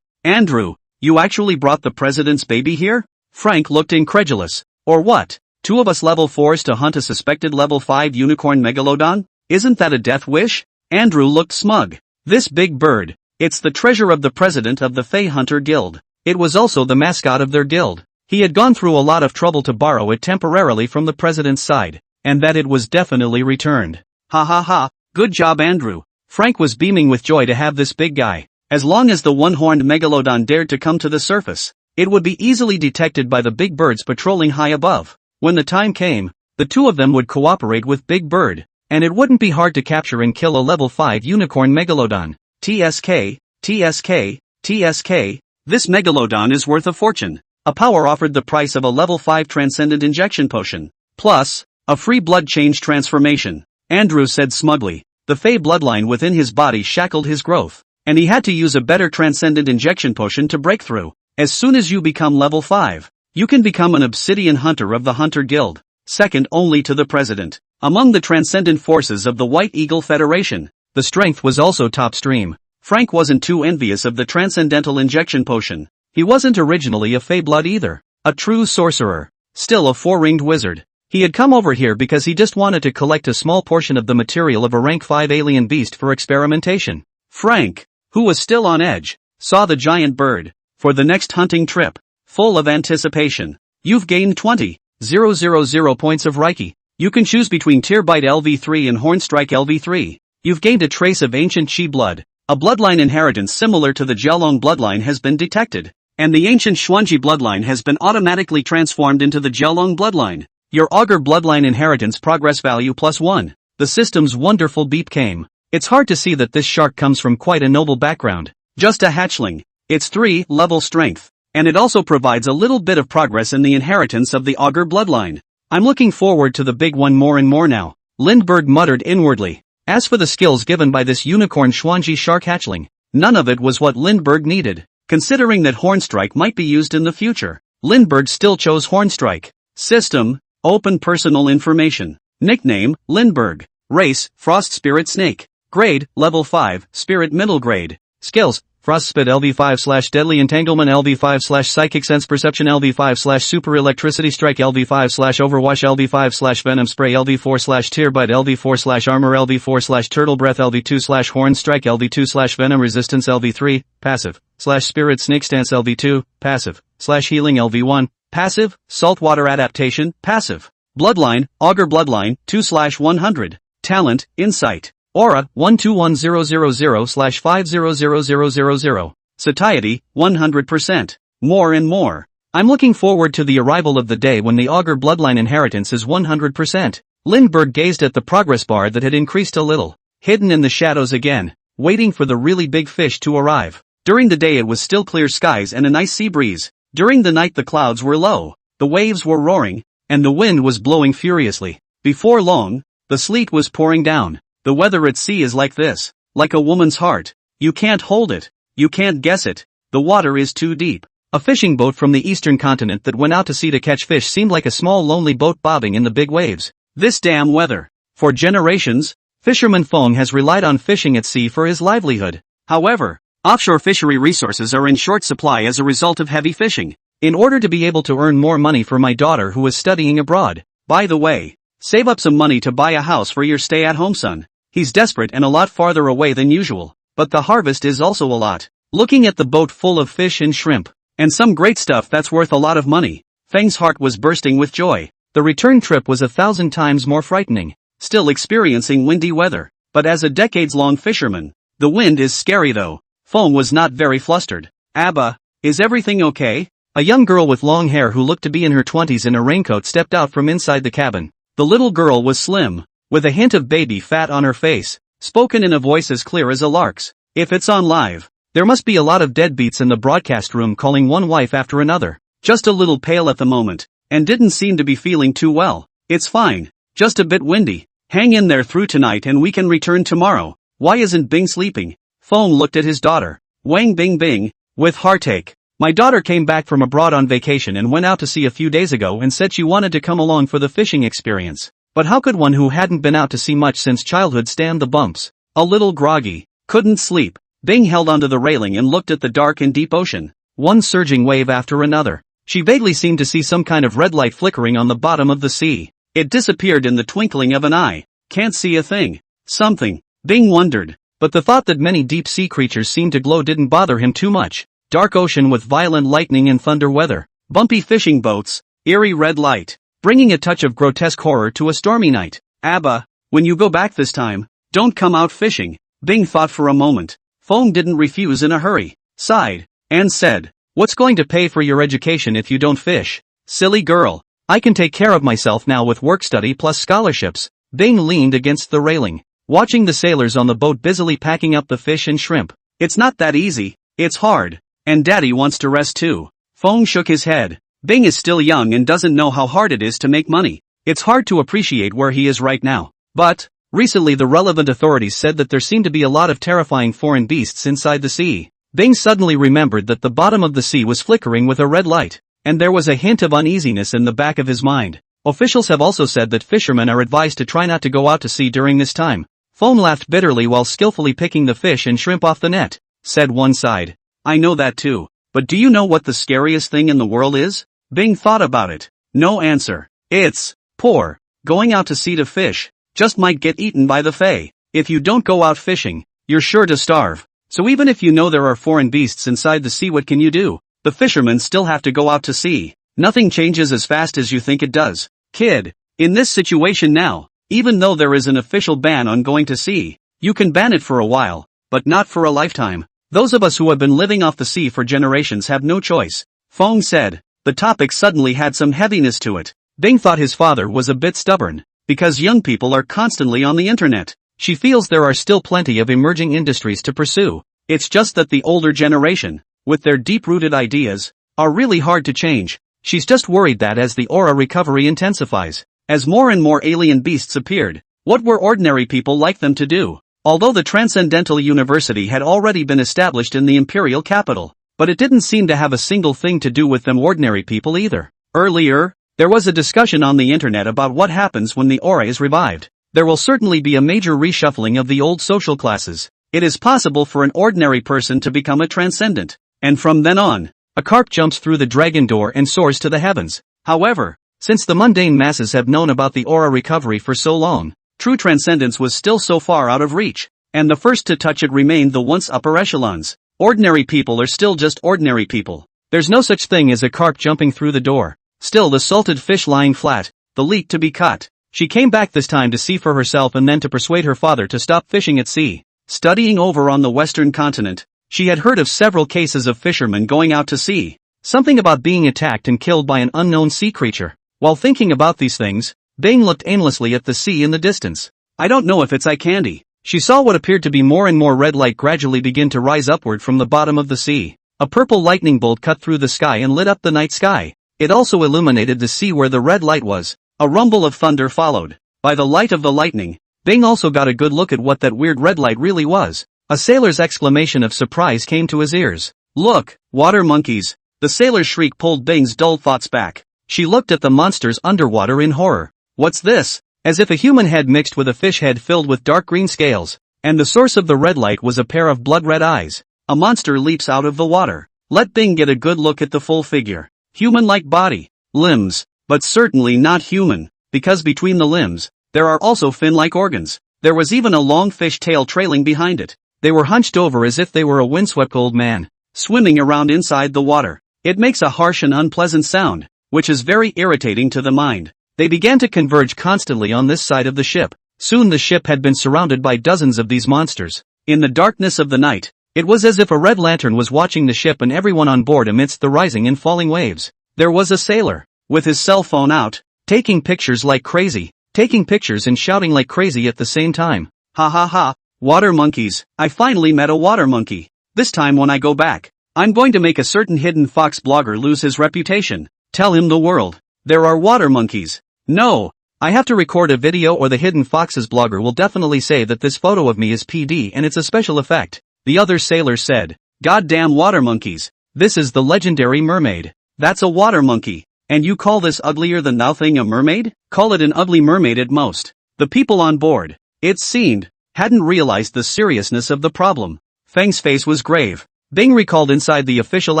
Andrew, you actually brought the president's baby here? Frank looked incredulous. Or what? 2 of us level 4s to hunt a suspected level 5 unicorn megalodon? Isn't that a death wish? Andrew looked smug. This big bird, it's the treasure of the president of the Fey Hunter Guild. It was also the mascot of their guild. He had gone through a lot of trouble to borrow it temporarily from the president's side, and that it was definitely returned. Ha ha ha, good job Andrew. Frank was beaming with joy to have this big guy. As long as the one-horned megalodon dared to come to the surface, it would be easily detected by the big birds patrolling high above. When the time came, the 2 of them would cooperate with Big Bird, and it wouldn't be hard to capture and kill a level 5 unicorn megalodon. TSK, TSK, TSK, this megalodon is worth a fortune. A power offered the price of a level 5 transcendent injection potion, plus a free blood change transformation. Andrew said smugly. The Fey bloodline within his body shackled his growth, and he had to use a better transcendent injection potion to break through. As soon as you become level 5, you can become an obsidian hunter of the Hunter Guild, second only to the president. Among the transcendent forces of the White Eagle Federation, the strength was also top stream. Frank wasn't too envious of the transcendental injection potion. He wasn't originally a Fey blood either, a true sorcerer, still a 4-ringed wizard. He had come over here because he just wanted to collect a small portion of the material of a rank 5 alien beast for experimentation. Frank, who was still on edge, saw the giant bird, for the next hunting trip. Full of anticipation. You've gained 20,000 points of Reiki. You can choose between Tearbite LV3 and Hornstrike LV3. You've gained a trace of ancient Qi blood. A bloodline inheritance similar to the Jialong bloodline has been detected, and the ancient Xuanji bloodline has been automatically transformed into the Jialong bloodline. Your Augur bloodline inheritance progress value +1. The system's wonderful beep came. It's hard to see that this shark comes from quite a noble background. Just a hatchling. It's 3-level strength, and it also provides a little bit of progress in the inheritance of the Augur bloodline. I'm looking forward to the big one more and more now, Lindbergh muttered inwardly. As for the skills given by this unicorn Xuanji shark hatchling, none of it was what Lindbergh needed. Considering that Hornstrike might be used in the future, Lindbergh still chose Hornstrike. System, open personal information. Nickname, Lindbergh. Race, Frost Spirit Snake. Grade, Level 5, Spirit Middle Grade. Skills, Frostspit LV5/Deadly Entanglement LV5/Psychic Sense Perception LV5/Super Electricity Strike LV5/Overwash LV5/Venom Spray LV4/Tearbite LV4/Armor LV4/Turtle Breath LV2/Horn Strike LV2/Venom Resistance LV3, Passive, /Spirit Snake Stance LV2, Passive, /Healing LV1, Passive, Saltwater Adaptation, Passive. Bloodline, Augur Bloodline, 2/100. Talent, Insight. Aura, 121000/500000. Satiety, 100%. More and more. I'm looking forward to the arrival of the day when the Augur bloodline inheritance is 100%. Lindbergh gazed at the progress bar that had increased a little, hidden in the shadows again, waiting for the really big fish to arrive. During the day it was still clear skies and a nice sea breeze. During the night the clouds were low, the waves were roaring, and the wind was blowing furiously. Before long, the sleet was pouring down. The weather at sea is like this, like a woman's heart. You can't hold it. You can't guess it. The water is too deep. A fishing boat from the eastern continent that went out to sea to catch fish seemed like a small lonely boat bobbing in the big waves. This damn weather. For generations, fisherman Feng has relied on fishing at sea for his livelihood. However, offshore fishery resources are in short supply as a result of heavy fishing. In order to be able to earn more money for my daughter who is studying abroad. By the way, save up some money to buy a house for your stay-at-home son. He's desperate and a lot farther away than usual, but the harvest is also a lot. Looking at the boat full of fish and shrimp, and some great stuff that's worth a lot of money, Feng's heart was bursting with joy. The return trip was 1,000 times more frightening, still experiencing windy weather, but as a decades-long fisherman, the wind is scary though. Feng was not very flustered. Abba, is everything okay? A young girl with long hair who looked to be in her 20s in a raincoat stepped out from inside the cabin. The little girl was slim, with a hint of baby fat on her face, spoken in a voice as clear as a lark's. If it's on live, there must be a lot of deadbeats in the broadcast room calling one wife after another. Just a little pale at the moment, and didn't seem to be feeling too well. It's fine, just a bit windy. Hang in there through tonight and we can return tomorrow. Why isn't Bing sleeping? Feng looked at his daughter, Wang Bing, with heartache. My daughter came back from abroad on vacation and went out to sea a few days ago and said she wanted to come along for the fishing experience. But how could one who hadn't been out to sea much since childhood stand the bumps? A little groggy, couldn't sleep. Bing held onto the railing and looked at the dark and deep ocean, one surging wave after another. She vaguely seemed to see some kind of red light flickering on the bottom of the sea. It disappeared in the twinkling of an eye. Can't see a thing. Something. Bing wondered. But the thought that many deep sea creatures seemed to glow didn't bother him too much. Dark ocean with violent lightning and thunder weather. Bumpy fishing boats. Eerie red light. Bringing a touch of grotesque horror to a stormy night. Abba, when you go back this time, don't come out fishing. Bing thought for a moment. Feng didn't refuse in a hurry. Sighed. And said, what's going to pay for your education if you don't fish? Silly girl. I can take care of myself now with work study plus scholarships. Bing leaned against the railing, watching the sailors on the boat busily packing up the fish and shrimp. It's not that easy. It's hard. And Daddy wants to rest too. Feng shook his head. Bing is still young and doesn't know how hard it is to make money. It's hard to appreciate where he is right now. But, recently the relevant authorities said that there seemed to be a lot of terrifying foreign beasts inside the sea. Bing suddenly remembered that the bottom of the sea was flickering with a red light, and there was a hint of uneasiness in the back of his mind. Officials have also said that fishermen are advised to try not to go out to sea during this time. Feng laughed bitterly while skillfully picking the fish and shrimp off the net. Said one side. I know that too. But do you know what the scariest thing in the world is? Bing thought about it. No answer. It's poor. Going out to sea to fish just might get eaten by the fae. If you don't go out fishing, you're sure to starve. So even if you know there are foreign beasts inside the sea, what can you do? The fishermen still have to go out to sea. Nothing changes as fast as you think it does, kid. In this situation now, even though there is an official ban on going to sea, you can ban it for a while, but not for a lifetime. Those of us who have been living off the sea for generations have no choice. Feng said. The topic suddenly had some heaviness to it. Bing thought his father was a bit stubborn, because young people are constantly on the internet. She feels there are still plenty of emerging industries to pursue. It's just that the older generation, with their deep-rooted ideas, are really hard to change. She's just worried that as the aura recovery intensifies, as more and more alien beasts appeared, what were ordinary people like them to do? Although the Transcendental University had already been established in the imperial capital, but it didn't seem to have a single thing to do with them ordinary people either. Earlier, there was a discussion on the internet about what happens when the aura is revived. There will certainly be a major reshuffling of the old social classes. It is possible for an ordinary person to become a transcendent, and from then on, a carp jumps through the dragon door and soars to the heavens. However, since the mundane masses have known about the aura recovery for so long, true transcendence was still so far out of reach, and the first to touch it remained the once upper echelons. Ordinary people are still just ordinary people. There's no such thing as a carp jumping through the door. Still the salted fish lying flat, the leak to be cut. She came back this time to see for herself and then to persuade her father to stop fishing at sea. Studying over on the western continent, she had heard of several cases of fishermen going out to sea. Something about being attacked and killed by an unknown sea creature. While thinking about these things, Bing looked aimlessly at the sea in the distance. I don't know if it's eye candy. She saw what appeared to be more and more red light gradually begin to rise upward from the bottom of the sea. A purple lightning bolt cut through the sky and lit up the night sky. It also illuminated the sea where the red light was. A rumble of thunder followed. By the light of the lightning, Bing also got a good look at what that weird red light really was. A sailor's exclamation of surprise came to his ears. Look, water monkeys! The sailor's shriek pulled Bing's dull thoughts back. She looked at the monsters underwater in horror. What's this? As if a human head mixed with a fish head filled with dark green scales, and the source of the red light was a pair of blood-red eyes. A monster leaps out of the water. Let Bing get a good look at the full figure. Human-like body, limbs, but certainly not human, because between the limbs, there are also fin-like organs. There was even a long fish tail trailing behind it. They were hunched over as if they were a windswept old man, swimming around inside the water. It makes a harsh and unpleasant sound, which is very irritating to the mind. They began to converge constantly on this side of the ship. Soon the ship had been surrounded by dozens of these monsters. In the darkness of the night, it was as if a red lantern was watching the ship and everyone on board amidst the rising and falling waves. There was a sailor, with his cell phone out, taking pictures like crazy, taking pictures and shouting like crazy at the same time. Ha ha ha, water monkeys, I finally met a water monkey. This time when I go back, I'm going to make a certain hidden fox blogger lose his reputation. Tell him the world, there are water monkeys. No, I have to record a video or the Hidden Foxes blogger will definitely say that this photo of me is PD and it's a special effect. The other sailor said, Goddamn water monkeys, this is the legendary mermaid. That's a water monkey, and you call this uglier than thou thing a mermaid? Call it an ugly mermaid at most. The people on board, it seemed, hadn't realized the seriousness of the problem. Feng's face was grave. Bing recalled inside the official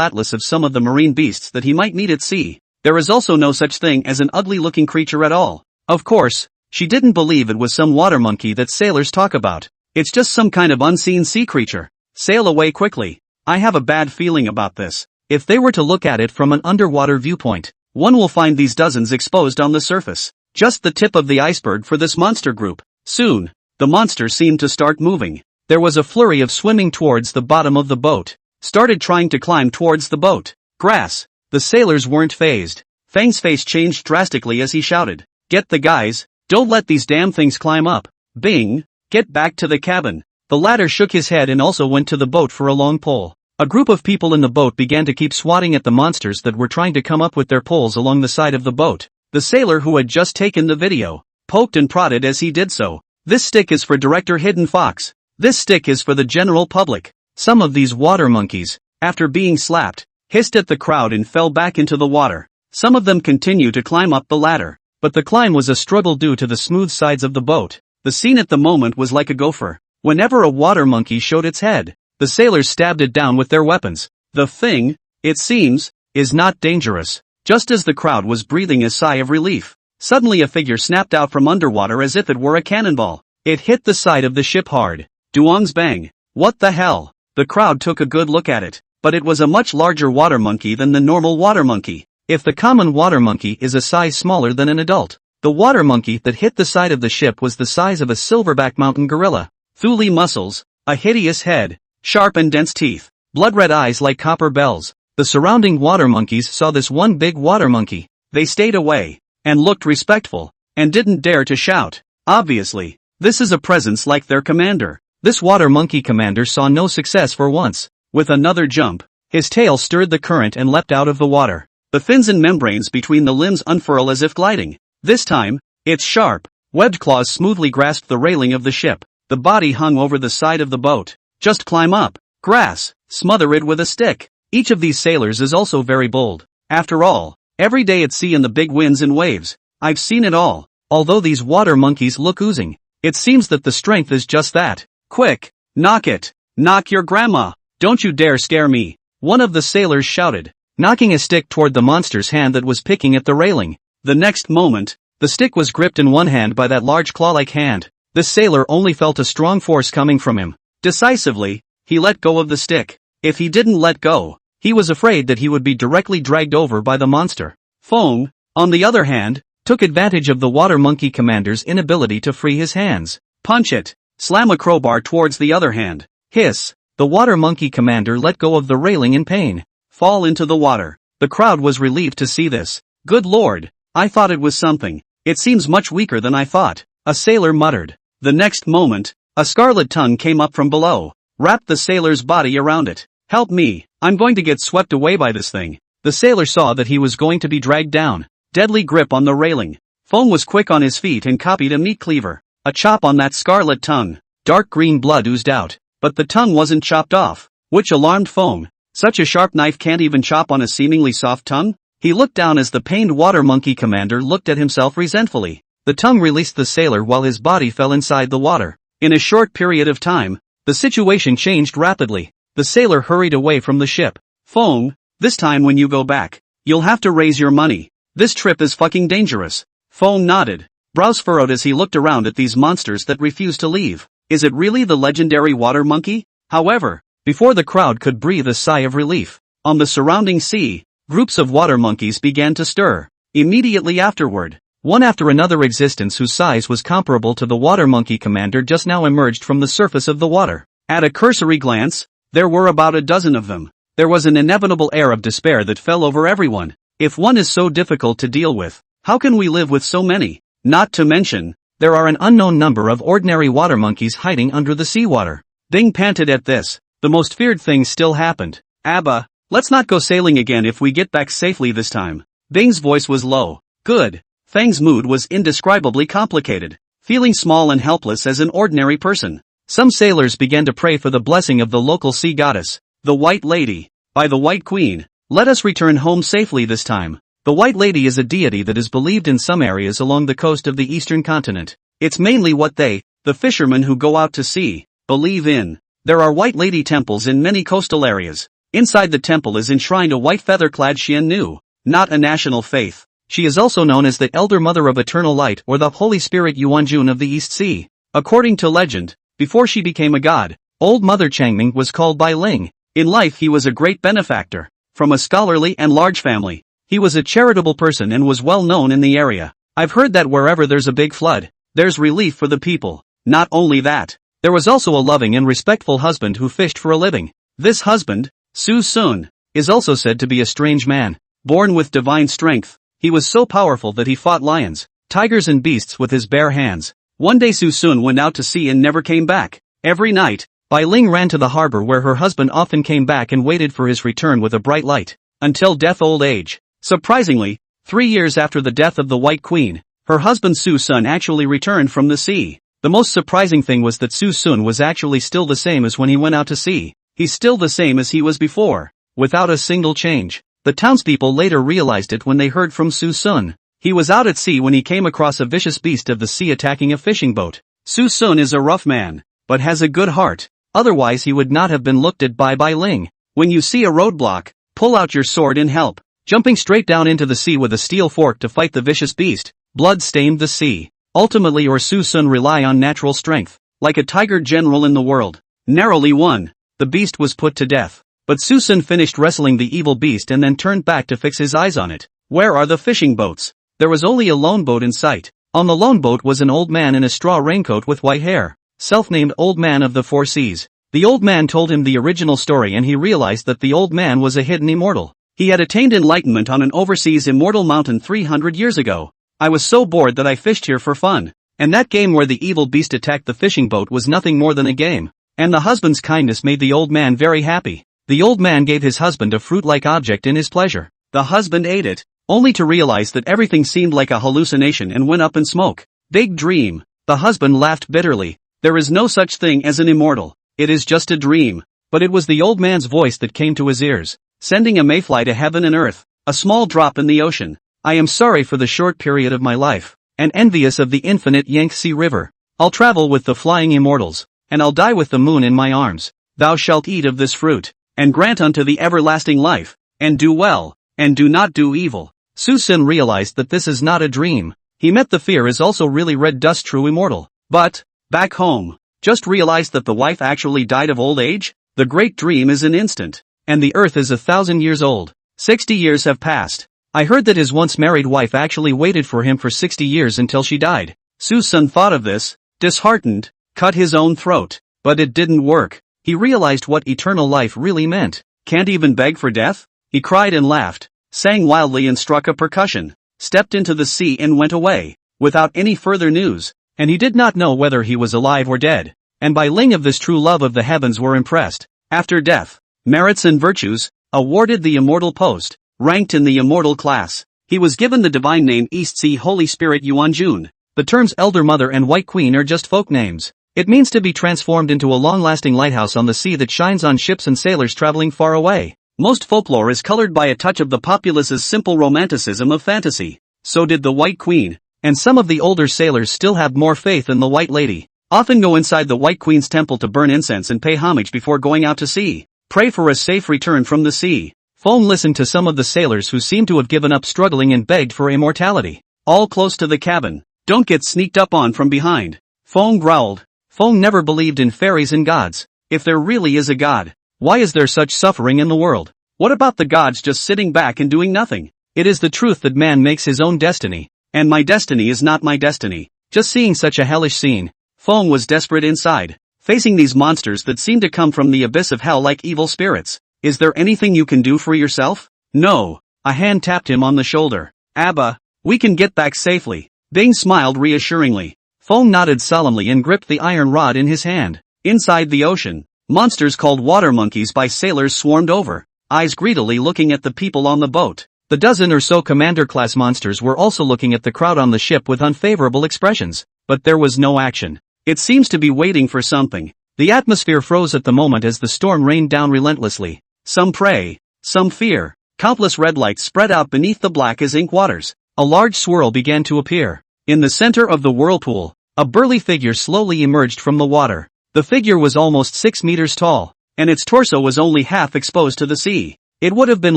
atlas of some of the marine beasts that he might meet at sea. There is also no such thing as an ugly-looking creature at all. Of course, she didn't believe it was some water monkey that sailors talk about. It's just some kind of unseen sea creature. Sail away quickly. I have a bad feeling about this. If they were to look at it from an underwater viewpoint, one will find these dozens exposed on the surface. Just the tip of the iceberg for this monster group. Soon, the monster seemed to start moving. There was a flurry of swimming towards the bottom of the boat. Started trying to climb towards the boat. Grass. The sailors weren't fazed. Feng's face changed drastically as he shouted, Get the guys, don't let these damn things climb up. Bing, get back to the cabin. The latter shook his head and also went to the boat for a long pole. A group of people in the boat began to keep swatting at the monsters that were trying to come up with their poles along the side of the boat. The sailor who had just taken the video, poked and prodded as he did so. This stick is for Director Hidden Fox. This stick is for the general public. Some of these water monkeys, after being slapped, hissed at the crowd and fell back into the water. Some of them continued to climb up the ladder, but the climb was a struggle due to the smooth sides of the boat. The scene at the moment was like a gopher. Whenever a water monkey showed its head, the sailors stabbed it down with their weapons. The thing, it seems, is not dangerous. Just as the crowd was breathing a sigh of relief, suddenly a figure snapped out from underwater as if it were a cannonball. It hit the side of the ship hard. Duong's bang. What the hell? The crowd took a good look at it. but it was a much larger water monkey than the normal water monkey. If the common water monkey is a size smaller than an adult, the water monkey that hit the side of the ship was the size of a silverback mountain gorilla. Thule muscles, a hideous head, sharp and dense teeth, blood-red eyes like copper bells. The surrounding water monkeys saw this one big water monkey. They stayed away, and looked respectful, and didn't dare to shout. Obviously, this is a presence like their commander. This water monkey commander saw no success for once. With another jump, his tail stirred the current and leapt out of the water. The fins and membranes between the limbs unfurl as if gliding. This time, its sharp, webbed claws smoothly grasped the railing of the ship. The body hung over the side of the boat. Just climb up. Grass. Smother it with a stick. Each of these sailors is also very bold. After all, every day at sea in the big winds and waves, I've seen it all. Although these water monkeys look oozing, it seems that the strength is just that. Quick, knock it. Knock your grandma. Don't you dare scare me. One of the sailors shouted, knocking a stick toward the monster's hand that was picking at the railing. The next moment, the stick was gripped in one hand by that large claw-like hand. The sailor only felt a strong force coming from him. Decisively, he let go of the stick. If he didn't let go, he was afraid that he would be directly dragged over by the monster. Fong, on the other hand, took advantage of the water monkey commander's inability to free his hands. Punch it. Slam a crowbar towards the other hand. Hiss. The water monkey commander let go of the railing in pain. Fall into the water. The crowd was relieved to see this. Good lord, I thought it was something. It seems much weaker than I thought, a sailor muttered. The next moment, a scarlet tongue came up from below, wrapped the sailor's body around it. Help me, I'm going to get swept away by this thing. The sailor saw that he was going to be dragged down. Deadly grip on the railing. Fong was quick on his feet and copied a meat cleaver. A chop on that scarlet tongue. Dark green blood oozed out, but the tongue wasn't chopped off, which alarmed Fong. Such a sharp knife can't even chop on a seemingly soft tongue? He looked down as the pained water monkey commander looked at himself resentfully. The tongue released the sailor while his body fell inside the water. In a short period of time, the situation changed rapidly. The sailor hurried away from the ship. Fong, this time when you go back, you'll have to raise your money. This trip is fucking dangerous. Fong nodded, brows furrowed as he looked around at these monsters that refused to leave. Is it really the legendary water monkey? However, before the crowd could breathe a sigh of relief, on the surrounding sea, groups of water monkeys began to stir. Immediately afterward, one after another existence whose size was comparable to the water monkey commander just now emerged from the surface of the water. At a cursory glance, there were about a dozen of them. There was an inevitable air of despair that fell over everyone. If one is so difficult to deal with, how can we live with so many? Not to mention, there are an unknown number of ordinary water monkeys hiding under the seawater. Bing panted at this. The most feared thing still happened. Abba, let's not go sailing again if we get back safely this time. Bing's voice was low. Good. Fang's mood was indescribably complicated, feeling small and helpless as an ordinary person. Some sailors began to pray for the blessing of the local sea goddess, the White Lady. By the White Queen, let us return home safely this time. The White Lady is a deity that is believed in some areas along the coast of the eastern continent. It's mainly what they, the fishermen who go out to sea, believe in. There are White Lady temples in many coastal areas. Inside the temple is enshrined a white feather-clad Xian Nu, not a national faith. She is also known as the Elder Mother of Eternal Light or the Holy Spirit Yuanjun of the East Sea. According to legend, before she became a god, Old Mother Changming was called Bai Ling. In life he was a great benefactor. From a scholarly and large family, he was a charitable person and was well known in the area. I've heard that wherever there's a big flood, there's relief for the people. Not only that, there was also a loving and respectful husband who fished for a living. This husband, Su Sun, is also said to be a strange man, born with divine strength. He was so powerful that he fought lions, tigers and beasts with his bare hands. One day Su Sun went out to sea and never came back. Every night, Bai Ling ran to the harbor where her husband often came back and waited for his return with a bright light. Until death old age. Surprisingly, 3 years after the death of the White Queen, her husband Su Sun actually returned from the sea. The most surprising thing was that Su Sun was actually still the same as when he went out to sea. He's still the same as he was before, without a single change. The townspeople later realized it when they heard from Su Sun. He was out at sea when he came across a vicious beast of the sea attacking a fishing boat. Su Sun is a rough man, but has a good heart. Otherwise he would not have been looked at by Bai Ling. When you see a roadblock, pull out your sword and help. Jumping straight down into the sea with a steel fork to fight the vicious beast, blood stained the sea. Ultimately or Su Sun rely on natural strength. Like a tiger general in the world, narrowly won. The beast was put to death. But Susan finished wrestling the evil beast and then turned back to fix his eyes on it. Where are the fishing boats? There was only a lone boat in sight. On the lone boat was an old man in a straw raincoat with white hair, self-named Old Man of the Four Seas. The old man told him the original story and he realized that the old man was a hidden immortal. He had attained enlightenment on an overseas immortal mountain 300 years ago. I was so bored that I fished here for fun. And that game where the evil beast attacked the fishing boat was nothing more than a game. And the husband's kindness made the old man very happy. The old man gave his husband a fruit-like object in his pleasure. The husband ate it, only to realize that everything seemed like a hallucination and went up in smoke. Big dream. The husband laughed bitterly. There is no such thing as an immortal. It is just a dream. But it was the old man's voice that came to his ears, sending a mayfly to heaven and earth, a small drop in the ocean. I am sorry for the short period of my life, and envious of the infinite Yangtze River. I'll travel with the flying immortals, and I'll die with the moon in my arms. Thou shalt eat of this fruit, and grant unto thee everlasting life, and do well, and do not do evil. Susan realized that this is not a dream. He met the fear is also really red dust true immortal. But, back home, just realized that the wife actually died of old age? The great dream is an instant, and the earth is 1,000 years old. 60 years have passed. I heard that his once married wife actually waited for him for 60 years until she died. Susan thought of this, disheartened, cut his own throat. But it didn't work. He realized what eternal life really meant. Can't even beg for death? He cried and laughed, sang wildly and struck a percussion, stepped into the sea and went away, without any further news, and he did not know whether he was alive or dead. And by Ling of this true love of the heavens were impressed. After death, merits and virtues, awarded the immortal post, ranked in the immortal class. He was given the divine name East Sea Holy Spirit Yuanjun. The terms Elder Mother and White Queen are just folk names. It means to be transformed into a long-lasting lighthouse on the sea that shines on ships and sailors traveling far away. Most folklore is colored by a touch of the populace's simple romanticism of fantasy. So did the White Queen. And some of the older sailors still have more faith in the White Lady. Often go inside the White Queen's temple to burn incense and pay homage before going out to sea. Pray for a safe return from the sea. Fong listened to some of the sailors who seemed to have given up struggling and begged for immortality. All close to the cabin. Don't get sneaked up on from behind. Fong growled. Fong never believed in fairies and gods. If there really is a god, why is there such suffering in the world? What about the gods just sitting back and doing nothing? It is the truth that man makes his own destiny. And my destiny is not my destiny. Just seeing such a hellish scene, Fong was desperate inside, facing these monsters that seemed to come from the abyss of hell like evil spirits. Is there anything you can do for yourself? No. A hand tapped him on the shoulder. Abba, we can get back safely. Bing smiled reassuringly. Fong nodded solemnly and gripped the iron rod in his hand. Inside the ocean, monsters called water monkeys by sailors swarmed over, eyes greedily looking at the people on the boat. The dozen or so commander-class monsters were also looking at the crowd on the ship with unfavorable expressions. But there was no action. It seems to be waiting for something. The atmosphere froze at the moment as the storm rained down relentlessly. Some prey, some fear. Countless red lights spread out beneath the black as ink waters. A large swirl began to appear. In the center of the whirlpool, a burly figure slowly emerged from the water. The figure was almost 6 meters tall, and its torso was only half exposed to the sea. It would have been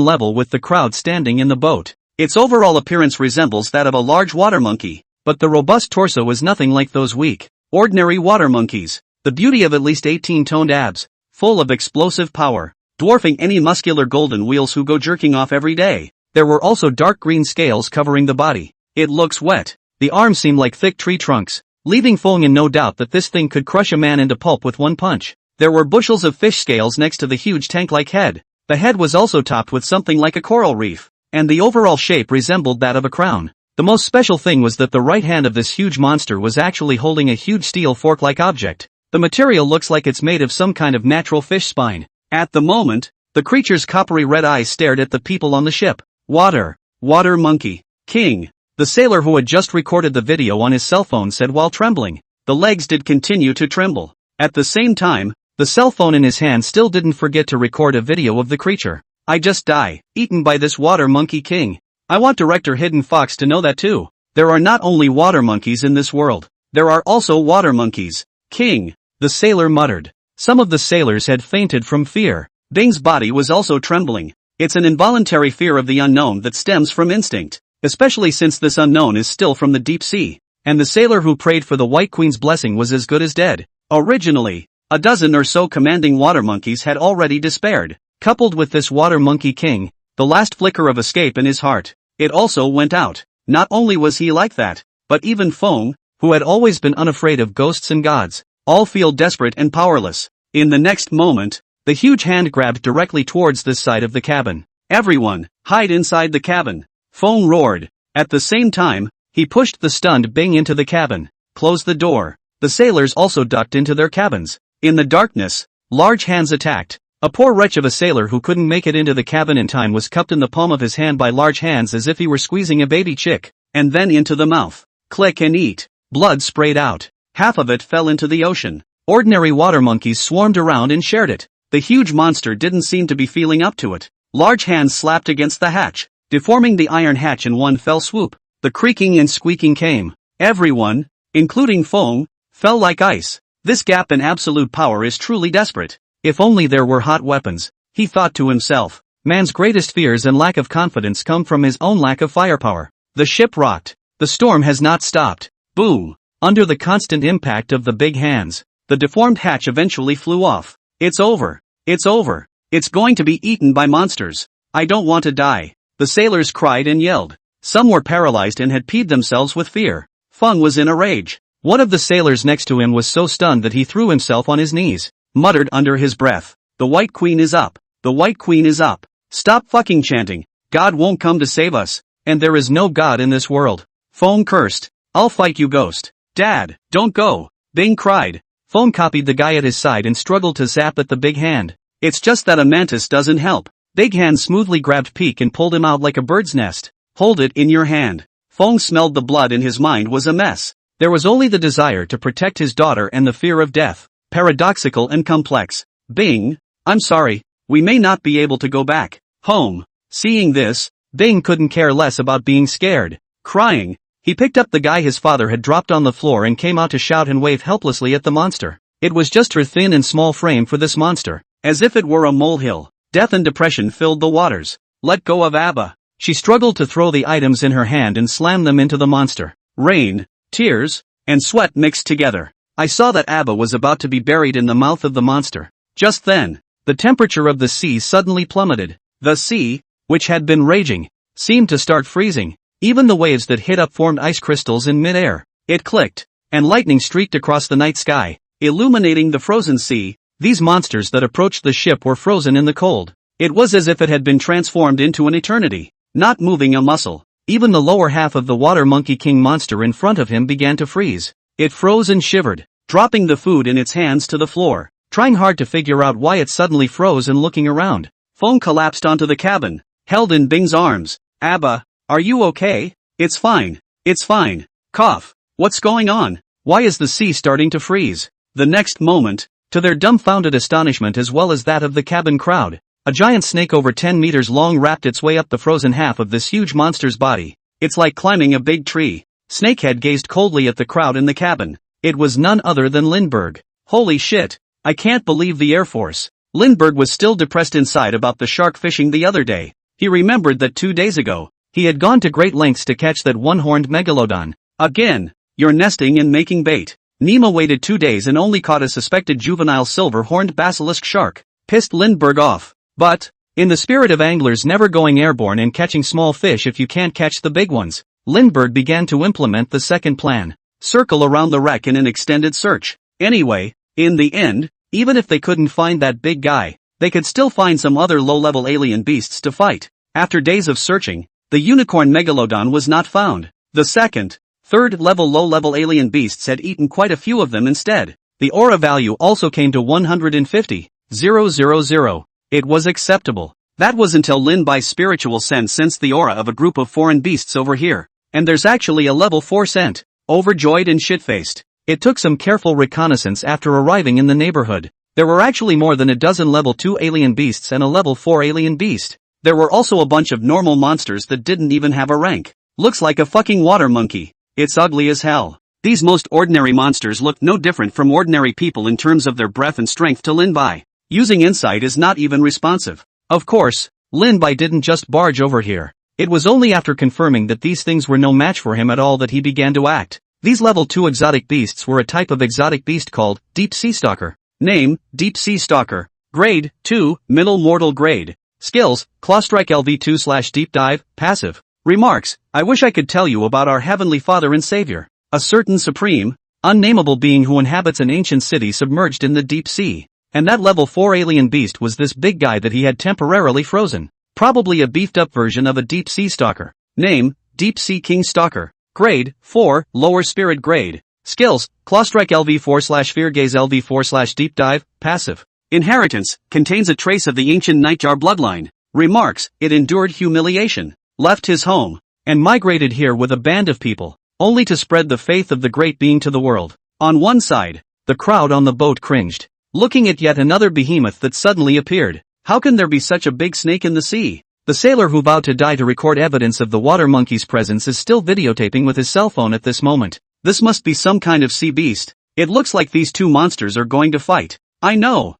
level with the crowd standing in the boat. Its overall appearance resembles that of a large water monkey, but the robust torso is nothing like those weak, ordinary water monkeys. The beauty of at least 18 toned abs, full of explosive power, dwarfing any muscular golden wheels who go jerking off every day. There were also dark green scales covering the body. It looks wet. The arms seem like thick tree trunks, leaving Fong in no doubt that this thing could crush a man into pulp with one punch. There were bushels of fish scales next to the huge tank-like head. The head was also topped with something like a coral reef, and the overall shape resembled that of a crown. The most special thing was that the right hand of this huge monster was actually holding a huge steel fork-like object. The material looks like it's made of some kind of natural fish spine. At the moment, the creature's coppery red eyes stared at the people on the ship. Water monkey, king. The sailor who had just recorded the video on his cell phone said while trembling. The legs did continue to tremble. At the same time, the cell phone in his hand still didn't forget to record a video of the creature. I just die, eaten by this water monkey king. I want director Hidden Fox to know that too. There are not only water monkeys in this world. There are also water monkeys. King, the sailor muttered. Some of the sailors had fainted from fear. Bing's body was also trembling. It's an involuntary fear of the unknown that stems from instinct, especially since this unknown is still from the deep sea. And the sailor who prayed for the White Queen's blessing was as good as dead. Originally, a dozen or so commanding water monkeys had already despaired. Coupled with this water monkey king, the last flicker of escape in his heart, it also went out. Not only was he like that, but even Feng, who had always been unafraid of ghosts and gods, all feel desperate and powerless. In the next moment, the huge hand grabbed directly towards this side of the cabin. Everyone, hide inside the cabin. Feng roared. At the same time, he pushed the stunned Bing into the cabin, closed the door. The sailors also ducked into their cabins. In the darkness, large hands attacked. A poor wretch of a sailor who couldn't make it into the cabin in time was cupped in the palm of his hand by large hands as if he were squeezing a baby chick, and then into the mouth. Click and eat. Blood sprayed out. Half of it fell into the ocean. Ordinary water monkeys swarmed around and shared it. The huge monster didn't seem to be feeling up to it. Large hands slapped against the hatch, deforming the iron hatch in one fell swoop. The creaking and squeaking came. Everyone, including Feng, fell like ice. This gap in absolute power is truly desperate. If only there were hot weapons, he thought to himself. Man's greatest fears and lack of confidence come from his own lack of firepower. The ship rocked. The storm has not stopped. Boom! Under the constant impact of the big hands, the deformed hatch eventually flew off. It's over. It's over. It's going to be eaten by monsters. I don't want to die. The sailors cried and yelled. Some were paralyzed and had peed themselves with fear. Feng was in a rage. One of the sailors next to him was so stunned that he threw himself on his knees. Muttered under his breath. The White Queen is up. The White Queen is up. Stop fucking chanting. God won't come to save us. And there is no God in this world. Feng cursed. I'll fight you, ghost. Dad, don't go. Bing cried. Feng copied the guy at his side and struggled to zap at the big hand. It's just that a mantis doesn't help. Big hand smoothly grabbed Peak and pulled him out like a bird's nest. Hold it in your hand. Feng smelled the blood and his mind was a mess. There was only the desire to protect his daughter and the fear of death. Paradoxical and complex. Bing, I'm sorry, we may not be able to go back home. Seeing this, Bing couldn't care less about being scared. Crying, he picked up the guy his father had dropped on the floor and came out to shout and wave helplessly at the monster. It was just her thin and small frame for this monster, as if it were a molehill. Death and depression filled the waters. Let go of Abba. She struggled to throw the items in her hand and slam them into the monster. Rain, tears, and sweat mixed together. I saw that Abba was about to be buried in the mouth of the monster. Just then, the temperature of the sea suddenly plummeted. The sea, which had been raging, seemed to start freezing. Even the waves that hit up formed ice crystals in mid-air. It clicked, and lightning streaked across the night sky, illuminating the frozen sea. These monsters that approached the ship were frozen in the cold. It was as if it had been transformed into an eternity, not moving a muscle. Even the lower half of the water monkey king monster in front of him began to freeze. It froze and shivered, dropping the food in its hands to the floor, trying hard to figure out why it suddenly froze and looking around. Feng collapsed onto the cabin, held in Bing's arms. Abba, are you okay? It's fine. It's fine. Cough. What's going on? Why is the sea starting to freeze? The next moment, to their dumbfounded astonishment as well as that of the cabin crowd, a giant snake over 10 meters long wrapped its way up the frozen half of this huge monster's body. It's like climbing a big tree. Snakehead gazed coldly at the crowd in the cabin. It was none other than Lindbergh. Holy shit. I can't believe the Air Force. Lindbergh was still depressed inside about the shark fishing the other day. He remembered that 2 days ago, he had gone to great lengths to catch that one-horned megalodon. Again, you're nesting and making bait. Nemo waited 2 days and only caught a suspected juvenile silver-horned basilisk shark. Pissed Lindbergh off. But, in the spirit of anglers never going airborne and catching small fish if you can't catch the big ones, Lindbergh began to implement the second plan. Circle around the wreck in an extended search. Anyway, in the end, even if they couldn't find that big guy, they could still find some other low-level alien beasts to fight. After days of searching, the unicorn megalodon was not found. The second, third-level low-level alien beasts had eaten quite a few of them instead. The aura value also came to 150,000. It was acceptable. That was until Lin-Bai's spiritual sensed the aura of a group of foreign beasts over here. And there's actually a level 4 scent. Overjoyed and shit-faced, it took some careful reconnaissance after arriving in the neighborhood. There were actually more than a dozen level 2 alien beasts and a level 4 alien beast. There were also a bunch of normal monsters that didn't even have a rank. Looks like a fucking water monkey. It's ugly as hell. These most ordinary monsters looked no different from ordinary people in terms of their breath and strength to Lin-Bai. Using insight is not even responsive. Of course, Lin-Bai didn't just barge over here. It was only after confirming that these things were no match for him at all that he began to act. These level 2 exotic beasts were a type of exotic beast called Deep Sea Stalker. Name, Deep Sea Stalker. Grade 2, Middle Mortal Grade. Skills, Clawstrike LV2/Deep Dive, Passive. Remarks, I wish I could tell you about our Heavenly Father and Savior, a certain supreme, unnameable being who inhabits an ancient city submerged in the deep sea. And that level 4 alien beast was this big guy that he had temporarily frozen. Probably a beefed up version of a deep sea stalker. Name, Deep Sea King Stalker. Grade 4, Lower Spirit Grade. Skills, Clawstrike LV4/Feargaze LV4/Deep Dive, Passive. Inheritance, contains a trace of the ancient Nightjar bloodline. Remarks, it endured humiliation, left his home, and migrated here with a band of people, only to spread the faith of the great being to the world. On one side, the crowd on the boat cringed, looking at yet another behemoth that suddenly appeared. How can there be such a big snake in the sea? The sailor who vowed to die to record evidence of the water monkey's presence is still videotaping with his cell phone at this moment. This must be some kind of sea beast. It looks like these two monsters are going to fight. I know.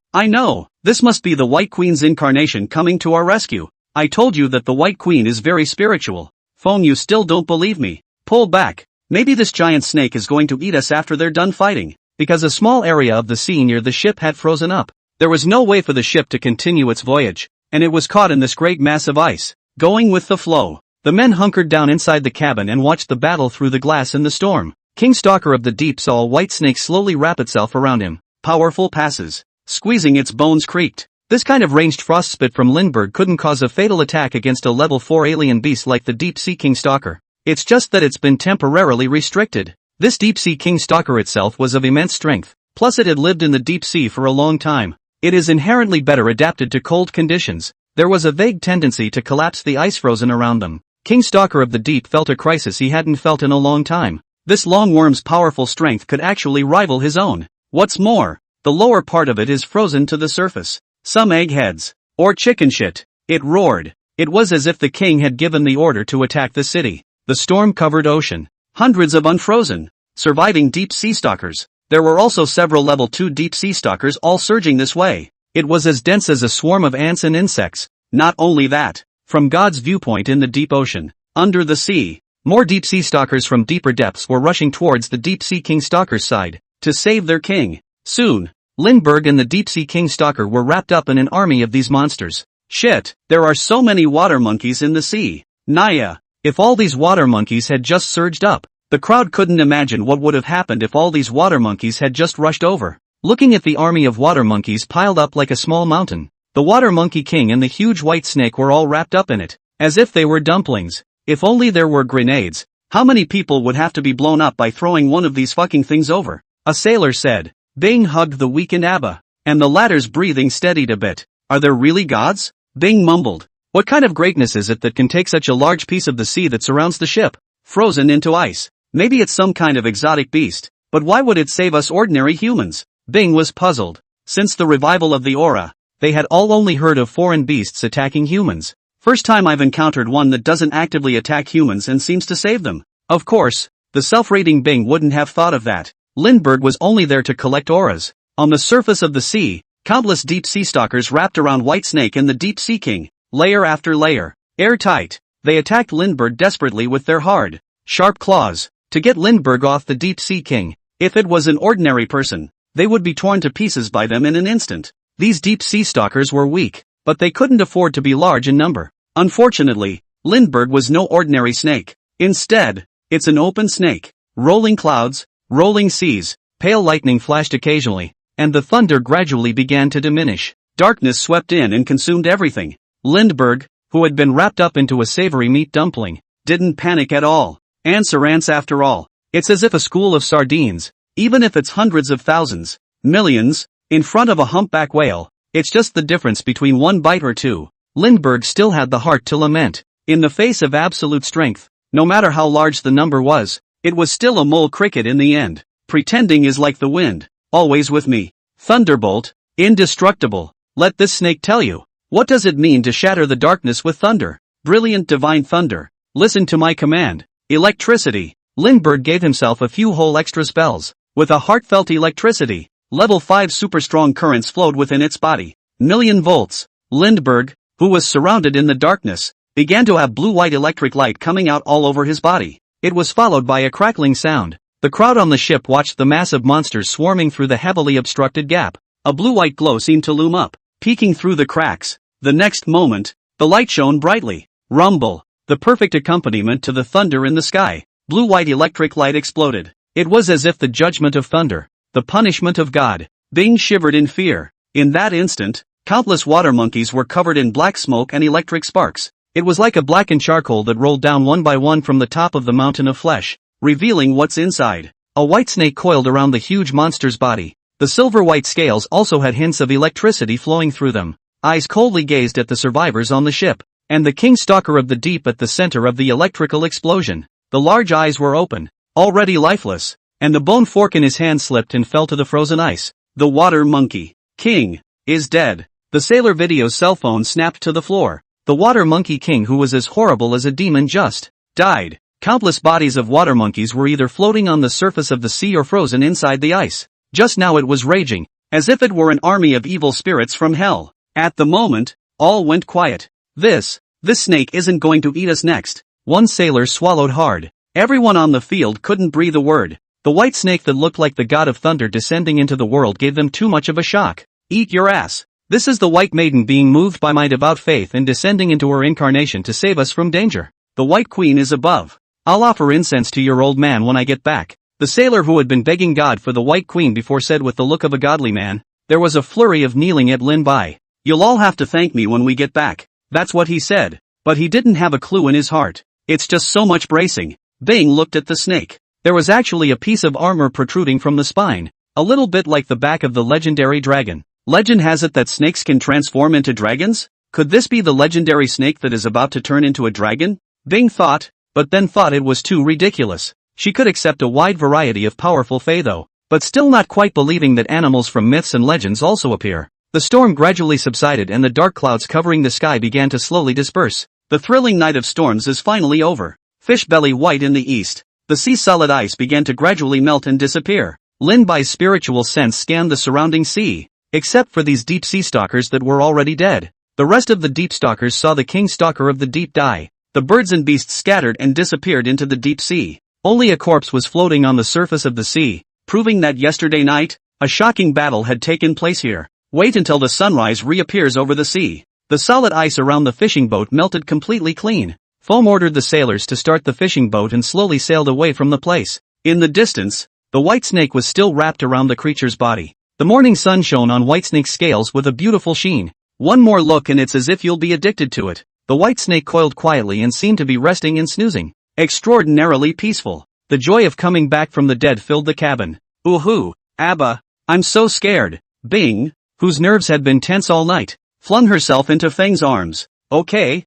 This must be the White Queen's incarnation coming to our rescue. I told you that the White Queen is very spiritual. Phone, you still don't believe me. Pull back. Maybe this giant snake is going to eat us after they're done fighting. Because a small area of the sea near the ship had frozen up. There was no way for the ship to continue its voyage, and it was caught in this great mass of ice, going with the flow. The men hunkered down inside the cabin and watched the battle through the glass in the storm. King Stalker of the Deep saw a white snake slowly wrap itself around him. Powerful passes. Squeezing its bones creaked. This kind of ranged frostspit from Lindbergh couldn't cause a fatal attack against a level 4 alien beast like the Deep Sea King Stalker. It's just that it's been temporarily restricted. This Deep Sea King Stalker itself was of immense strength, plus it had lived in the deep sea for a long time. It is inherently better adapted to cold conditions. There was a vague tendency to collapse the ice frozen around them. King Stalker of the Deep felt a crisis he hadn't felt in a long time. This long worm's powerful strength could actually rival his own. What's more, the lower part of it is frozen to the surface. Some eggheads. Or chicken shit. It roared. It was as if the king had given the order to attack the city. The storm-covered ocean. Hundreds of unfrozen, surviving deep sea stalkers. There were also several level 2 deep sea stalkers all surging this way. It was as dense as a swarm of ants and insects. Not only that, from God's viewpoint in the deep ocean, under the sea, more deep sea stalkers from deeper depths were rushing towards the Deep Sea King Stalker's side, to save their king. Soon, Lindbergh and the Deep Sea King Stalker were wrapped up in an army of these monsters. Shit, there are so many water monkeys in the sea. Naya. If all these water monkeys had just surged up, the crowd couldn't imagine what would have happened if all these water monkeys had just rushed over. Looking at the army of water monkeys piled up like a small mountain, the Water Monkey King and the huge white snake were all wrapped up in it, as if they were dumplings. If only there were grenades, how many people would have to be blown up by throwing one of these fucking things over? A sailor said. Bing hugged the weakened Abba, and the latter's breathing steadied a bit. Are there really gods? Bing mumbled. What kind of greatness is it that can take such a large piece of the sea that surrounds the ship, frozen into ice? Maybe it's some kind of exotic beast, but why would it save us ordinary humans? Bing was puzzled. Since the revival of the aura, they had all only heard of foreign beasts attacking humans. First time I've encountered one that doesn't actively attack humans and seems to save them. Of course, the self-rating Bing wouldn't have thought of that. Lindbergh was only there to collect auras. On the surface of the sea, countless deep sea stalkers wrapped around White Snake and the Deep Sea King, layer after layer, airtight. They attacked Lindbergh desperately with their hard, sharp claws, to get Lindbergh off the Deep Sea King. If it was an ordinary person, they would be torn to pieces by them in an instant. These deep sea stalkers were weak, but they couldn't afford to be large in number. Unfortunately, Lindbergh was no ordinary snake. Instead, it's an open snake. Rolling clouds, rolling seas, pale lightning flashed occasionally, and the thunder gradually began to diminish. Darkness swept in and consumed everything. Lindbergh, who had been wrapped up into a savory meat dumpling, didn't panic at all. Ants are ants after all. It's as if a school of sardines, even if it's hundreds of thousands, millions, in front of a humpback whale, it's just the difference between one bite or two. Lindbergh still had the heart to lament. In the face of absolute strength, no matter how large the number was, it was still a mole cricket in the end. Pretending is like the wind, always with me. Thunderbolt, indestructible. Let this snake tell you. What does it mean to shatter the darkness with thunder? Brilliant divine thunder. Listen to my command. Electricity. Lindbergh gave himself a few whole extra spells. With a heartfelt electricity, level 5 super strong currents flowed within its body. Million volts. Lindbergh, who was surrounded in the darkness, began to have blue-white electric light coming out all over his body. It was followed by a crackling sound. The crowd on the ship watched the massive monsters swarming through the heavily obstructed gap. A blue-white glow seemed to loom up, peeking through the cracks. The next moment, the light shone brightly. Rumble, the perfect accompaniment to the thunder in the sky. Blue-white electric light exploded. It was as if the judgment of thunder, the punishment of God. Bing shivered in fear. In that instant, countless water monkeys were covered in black smoke and electric sparks. It was like a blackened charcoal that rolled down one by one from the top of the mountain of flesh, revealing what's inside. A white snake coiled around the huge monster's body. The silver-white scales also had hints of electricity flowing through them. Eyes coldly gazed at the survivors on the ship, and the king stalker of the deep at the center of the electrical explosion. The large eyes were open, already lifeless, and the bone fork in his hand slipped and fell to the frozen ice. The water monkey king is dead. The sailor video's cell phone snapped to the floor. The water monkey king, who was as horrible as a demon, just died. Countless bodies of water monkeys were either floating on the surface of the sea or frozen inside the ice. Just now it was raging, as if it were an army of evil spirits from hell. At the moment, all went quiet. This snake isn't going to eat us next. One sailor swallowed hard. Everyone on the field couldn't breathe a word. The white snake that looked like the god of thunder descending into the world gave them too much of a shock. Eat your ass. This is the white maiden being moved by my devout faith and descending into her incarnation to save us from danger. The white queen is above. I'll offer incense to your old man when I get back. The sailor who had been begging God for the white queen before said with the look of a godly man. There was a flurry of kneeling at Lin Bai. You'll all have to thank me when we get back. That's what he said. But he didn't have a clue in his heart. It's just so much bracing. Bing looked at the snake. There was actually a piece of armor protruding from the spine, a little bit like the back of the legendary dragon. Legend has it that snakes can transform into dragons? Could this be the legendary snake that is about to turn into a dragon? Bing thought, but then thought it was too ridiculous. She could accept a wide variety of powerful fae though, but still not quite believing that animals from myths and legends also appear. The storm gradually subsided and the dark clouds covering the sky began to slowly disperse. The thrilling night of storms is finally over. Fish belly white in the east. The sea solid ice began to gradually melt and disappear. Lin Bai's spiritual sense scanned the surrounding sea, except for these deep sea stalkers that were already dead. The rest of the deep stalkers saw the king stalker of the deep die. The birds and beasts scattered and disappeared into the deep sea. Only a corpse was floating on the surface of the sea, proving that yesterday night, a shocking battle had taken place here. Wait until the sunrise reappears over the sea. The solid ice around the fishing boat melted completely clean. Foam ordered the sailors to start the fishing boat and slowly sailed away from the place. In the distance, the white snake was still wrapped around the creature's body. The morning sun shone on Whitesnake's scales with a beautiful sheen. One more look and it's as if you'll be addicted to it. The white snake coiled quietly and seemed to be resting and snoozing. Extraordinarily peaceful. The joy of coming back from the dead filled the cabin. Ooh-hoo, Abba, I'm so scared. Bing, whose nerves had been tense all night, flung herself into Feng's arms. Okay,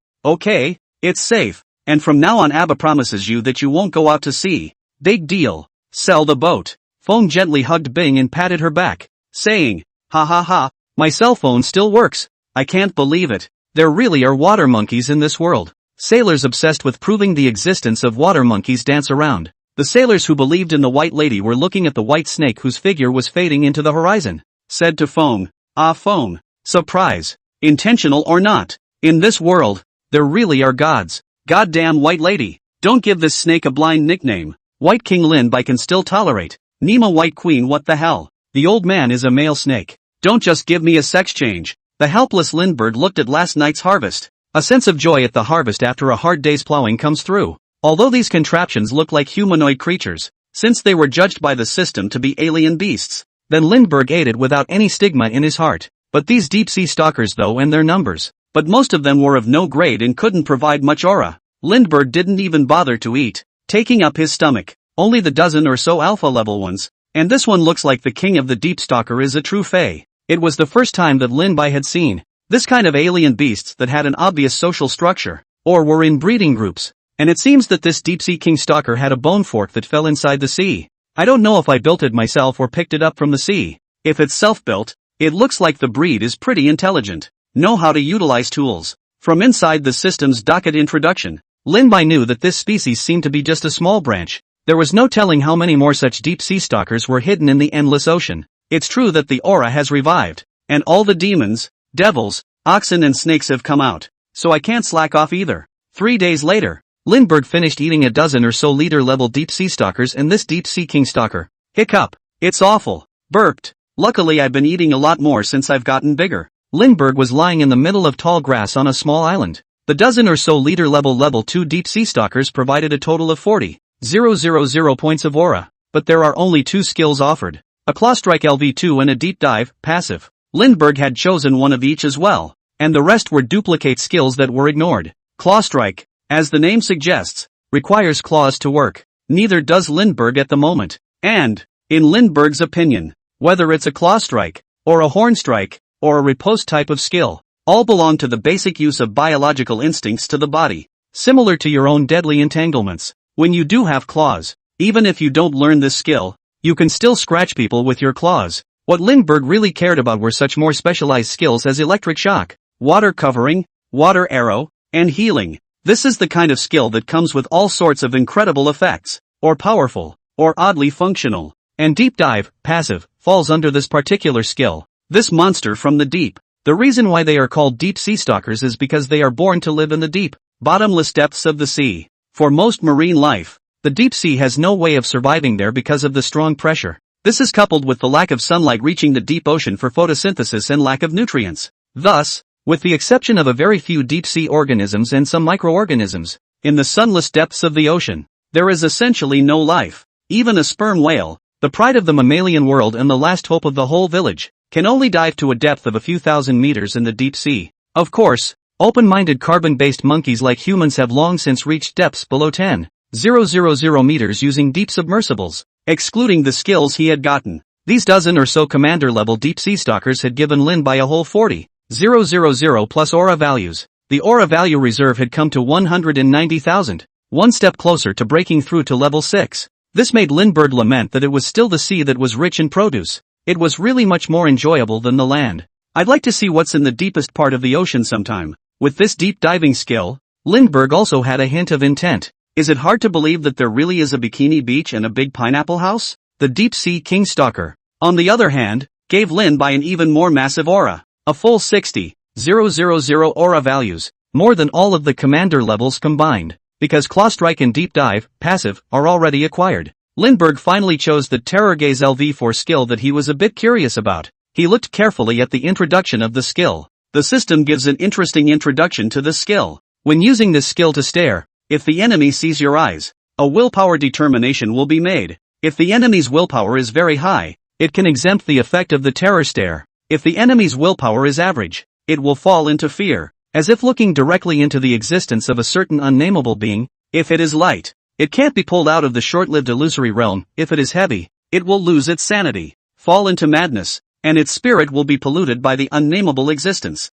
it's safe, and from now on Abba promises you that you won't go out to sea. Big deal. Sell the boat. Feng gently hugged Bing and patted her back, saying, ha ha ha, my cell phone still works. I can't believe it. There really are water monkeys in this world. Sailors obsessed with proving the existence of water monkeys dance around. The sailors who believed in the white lady were looking at the white snake whose figure was fading into the horizon. Said to Feng, ah Feng, surprise, intentional or not, in this world, there really are gods. Goddamn white lady, don't give this snake a blind nickname. White King Lin Bai can still tolerate. Nima White Queen, what the hell? The old man is a male snake. Don't just give me a sex change. The helpless Lindbergh looked at last night's harvest. A sense of joy at the harvest after a hard day's plowing comes through. Although these contraptions look like humanoid creatures, since they were judged by the system to be alien beasts, then Lindbergh ate it without any stigma in his heart. But these deep-sea stalkers though, and their numbers. But most of them were of no grade and couldn't provide much aura. Lindbergh didn't even bother to eat, taking up his stomach. Only the dozen or so alpha-level ones. And this one looks like the king of the deep stalker is a true fae. It was the first time that Lin Bai had seen this kind of alien beasts that had an obvious social structure, or were in breeding groups. And it seems that this deep-sea king stalker had a bone fork that fell inside the sea. I don't know if I built it myself or picked it up from the sea. If it's self-built, it looks like the breed is pretty intelligent. Know how to utilize tools. From inside the system's docket introduction, Lin Bai knew that this species seemed to be just a small branch. There was no telling how many more such deep-sea stalkers were hidden in the endless ocean. It's true that the aura has revived, and all the demons, devils, oxen and snakes have come out, so I can't slack off either. 3 days later, Lindbergh finished eating a dozen or so leader-level deep-sea stalkers and this deep-sea king stalker. Hiccup. It's awful. Burped. Luckily I've been eating a lot more since I've gotten bigger. Lindbergh was lying in the middle of tall grass on a small island. The dozen or so level 2 deep sea stalkers provided a total of 40,000 points of aura, but there are only 2 skills offered. A claw strike LV2 and a deep dive, passive. Lindbergh had chosen one of each as well, and the rest were duplicate skills that were ignored. Claw strike, as the name suggests, requires claws to work. Neither does Lindbergh at the moment. And, in Lindbergh's opinion, whether it's a claw strike, or a horn strike, or a riposte type of skill, all belong to the basic use of biological instincts to the body. Similar to your own deadly entanglements, when you do have claws, even if you don't learn this skill, you can still scratch people with your claws. What Lindbergh really cared about were such more specialized skills as electric shock, water covering, water arrow, and healing. This is the kind of skill that comes with all sorts of incredible effects, or powerful, or oddly functional. And deep dive, passive, falls under this particular skill. This monster from the deep. The reason why they are called deep sea stalkers is because they are born to live in the deep, bottomless depths of the sea. For most marine life, the deep sea has no way of surviving there because of the strong pressure. This is coupled with the lack of sunlight reaching the deep ocean for photosynthesis and lack of nutrients. Thus, with the exception of a very few deep-sea organisms and some microorganisms, in the sunless depths of the ocean, there is essentially no life. Even a sperm whale, the pride of the mammalian world and the last hope of the whole village, can only dive to a depth of a few thousand meters in the deep sea. Of course, open-minded carbon-based monkeys like humans have long since reached depths below 10,000 meters using deep submersibles, excluding the skills he had gotten. These dozen or so commander-level deep-sea stalkers had given Lin by a whole 40,000 plus aura values. The aura value reserve had come to 190,000, one step closer to breaking through to level 6. This made Lindbergh lament that it was still the sea that was rich in produce. It was really much more enjoyable than the land. I'd like to see what's in the deepest part of the ocean sometime. With this deep diving skill, Lindbergh also had a hint of intent. Is it hard to believe that there really is a bikini beach and a big pineapple house? The deep sea king stalker, on the other hand, gave Lin by an even more massive aura. A full 60,000 aura values, more than all of the commander levels combined, because claw strike and deep dive, passive, are already acquired. Lindbergh finally chose the Terror Gaze LV4 skill that he was a bit curious about. He looked carefully at the introduction of the skill. The system gives an interesting introduction to the skill. When using this skill to stare, if the enemy sees your eyes, a willpower determination will be made. If the enemy's willpower is very high, it can exempt the effect of the terror stare. If the enemy's willpower is average, it will fall into fear, as if looking directly into the existence of a certain unnameable being. If it is light, it can't be pulled out of the short-lived illusory realm. If it is heavy, it will lose its sanity, fall into madness, and its spirit will be polluted by the unnameable existence.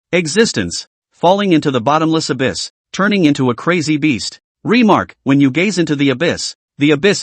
Falling into the bottomless abyss, turning into a crazy beast. Remark, when you gaze into the abyss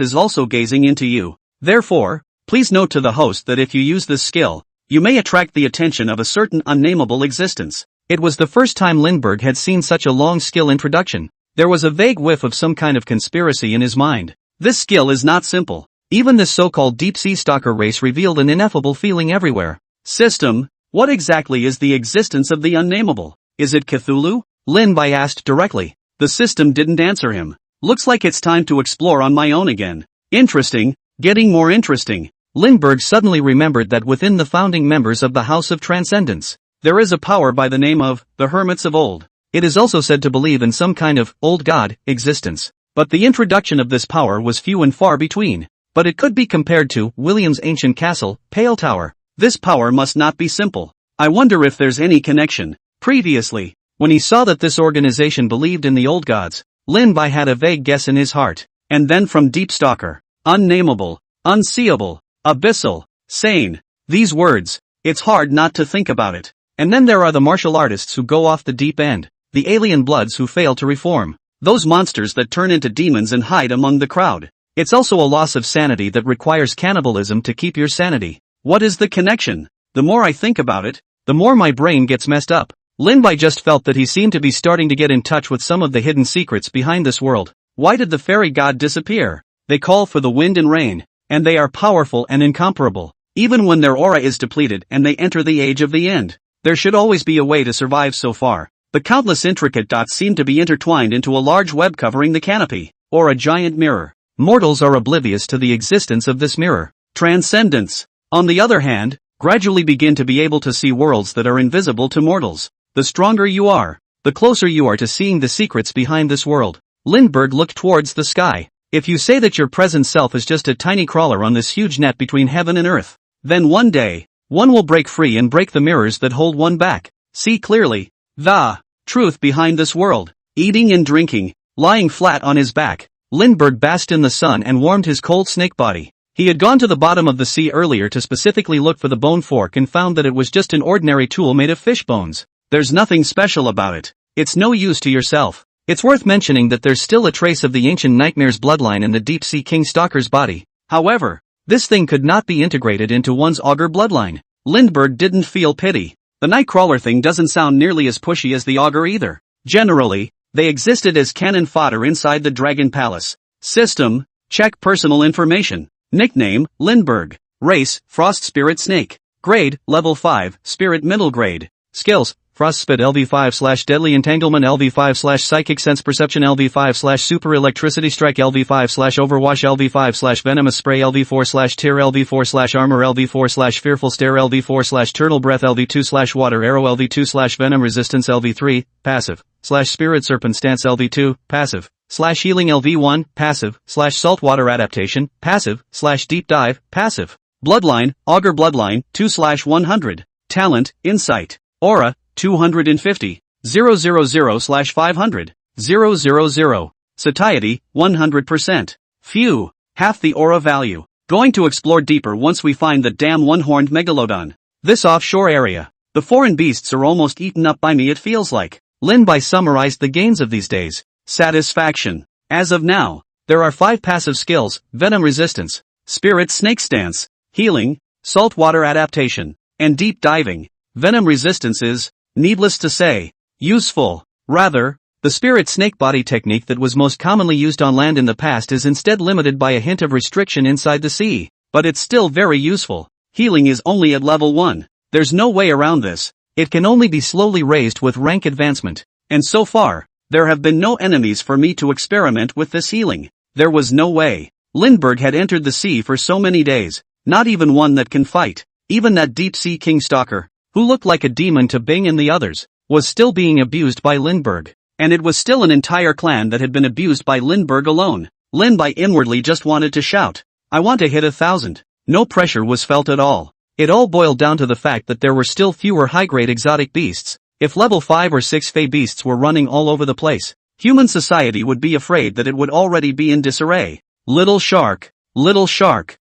is also gazing into you. Therefore, please note to the host that if you use this skill, you may attract the attention of a certain unnameable existence. It was the first time Lindbergh had seen such a long skill introduction. There was a vague whiff of some kind of conspiracy in his mind. This skill is not simple. Even this so-called deep-sea stalker race revealed an ineffable feeling everywhere. System, what exactly is the existence of the unnameable? Is it Cthulhu? Lin-Bai asked directly. The system didn't answer him. Looks like it's time to explore on my own again. Interesting, getting more interesting. Lindbergh suddenly remembered that within the founding members of the House of Transcendence, there is a power by the name of the Hermits of Old. It is also said to believe in some kind of old god existence. But the introduction of this power was few and far between. But it could be compared to William's ancient castle, Pale Tower. This power must not be simple. I wonder if there's any connection. Previously, when he saw that this organization believed in the old gods, Lin-Bai had a vague guess in his heart. And then from deep stalker, unnameable, unseeable, abyssal, sane. These words, it's hard not to think about it. And then there are the martial artists who go off the deep end. The alien bloods who fail to reform. Those monsters that turn into demons and hide among the crowd. It's also a loss of sanity that requires cannibalism to keep your sanity. What is the connection? The more I think about it, the more my brain gets messed up. Lin-Bai just felt that he seemed to be starting to get in touch with some of the hidden secrets behind this world. Why did the fairy god disappear? They call for the wind and rain, and they are powerful and incomparable. Even when their aura is depleted and they enter the age of the end, there should always be a way to survive so far. The countless intricate dots seem to be intertwined into a large web covering the canopy, or a giant mirror. Mortals are oblivious to the existence of this mirror. Transcendence, on the other hand, gradually begin to be able to see worlds that are invisible to mortals. The stronger you are, the closer you are to seeing the secrets behind this world. Lindbergh looked towards the sky. If you say that your present self is just a tiny crawler on this huge net between heaven and earth, then one day, one will break free and break the mirrors that hold one back. See clearly the truth behind this world. Eating and drinking, lying flat on his back, Lindbergh basked in the sun and warmed his cold snake body. He had gone to the bottom of the sea earlier to specifically look for the bone fork and found that it was just an ordinary tool made of fish bones. There's nothing special about it. It's no use to yourself. It's worth mentioning that there's still a trace of the ancient nightmare's bloodline in the deep-sea king stalker's body. However, this thing could not be integrated into one's augur bloodline. Lindbergh didn't feel pity. The nightcrawler thing doesn't sound nearly as pushy as the augur either. Generally, they existed as cannon fodder inside the Dragon Palace. System, check personal information. Nickname, Lindbergh. Race, Frost Spirit Snake. Grade, Level 5, Spirit Middle Grade. Skills, Frost Spit LV5/Deadly Entanglement LV5/Psychic Sense Perception LV5/Super Electricity Strike LV5/Overwash LV5/Venomous Spray LV4/Tear LV4/Armor LV4/Fearful Stare LV4/Turtle Breath LV2/Water Arrow LV2/Venom Resistance LV3, Passive, /Spirit Serpent Stance LV2, Passive, /Healing LV1, Passive, /Saltwater Adaptation, Passive, /Deep Dive, Passive. Bloodline, Augur Bloodline, 2/100. Talent, Insight. Aura, 250. 000/500. 000. Satiety, 100%. Phew. Half the aura value. Going to explore deeper once we find the damn one-horned megalodon. This offshore area. The foreign beasts are almost eaten up by me it feels like. Lindbergh summarized the gains of these days. Satisfaction. As of now, there are 5 passive skills: Venom Resistance, Spirit Snake Stance, Healing, Saltwater Adaptation, and Deep Diving. Venom Resistance is, needless to say, useful. Rather, the Spirit Snake Body technique that was most commonly used on land in the past is instead limited by a hint of restriction inside the sea, but it's still very useful. Healing is only at level 1. There's no way around this. It can only be slowly raised with rank advancement. And so far, there have been no enemies for me to experiment with this healing. There was no way. Lindbergh had entered the sea for so many days, not even one that can fight. Even that deep-sea king stalker, who looked like a demon to Bing and the others, was still being abused by Lindbergh. And it was still an entire clan that had been abused by Lindbergh alone. Lindbergh inwardly just wanted to shout, "I want to hit 1,000. No pressure was felt at all. It all boiled down to the fact that there were still fewer high-grade exotic beasts. If level 5 or 6 Fey beasts were running all over the place, human society would be afraid that it would already be in disarray. Little shark,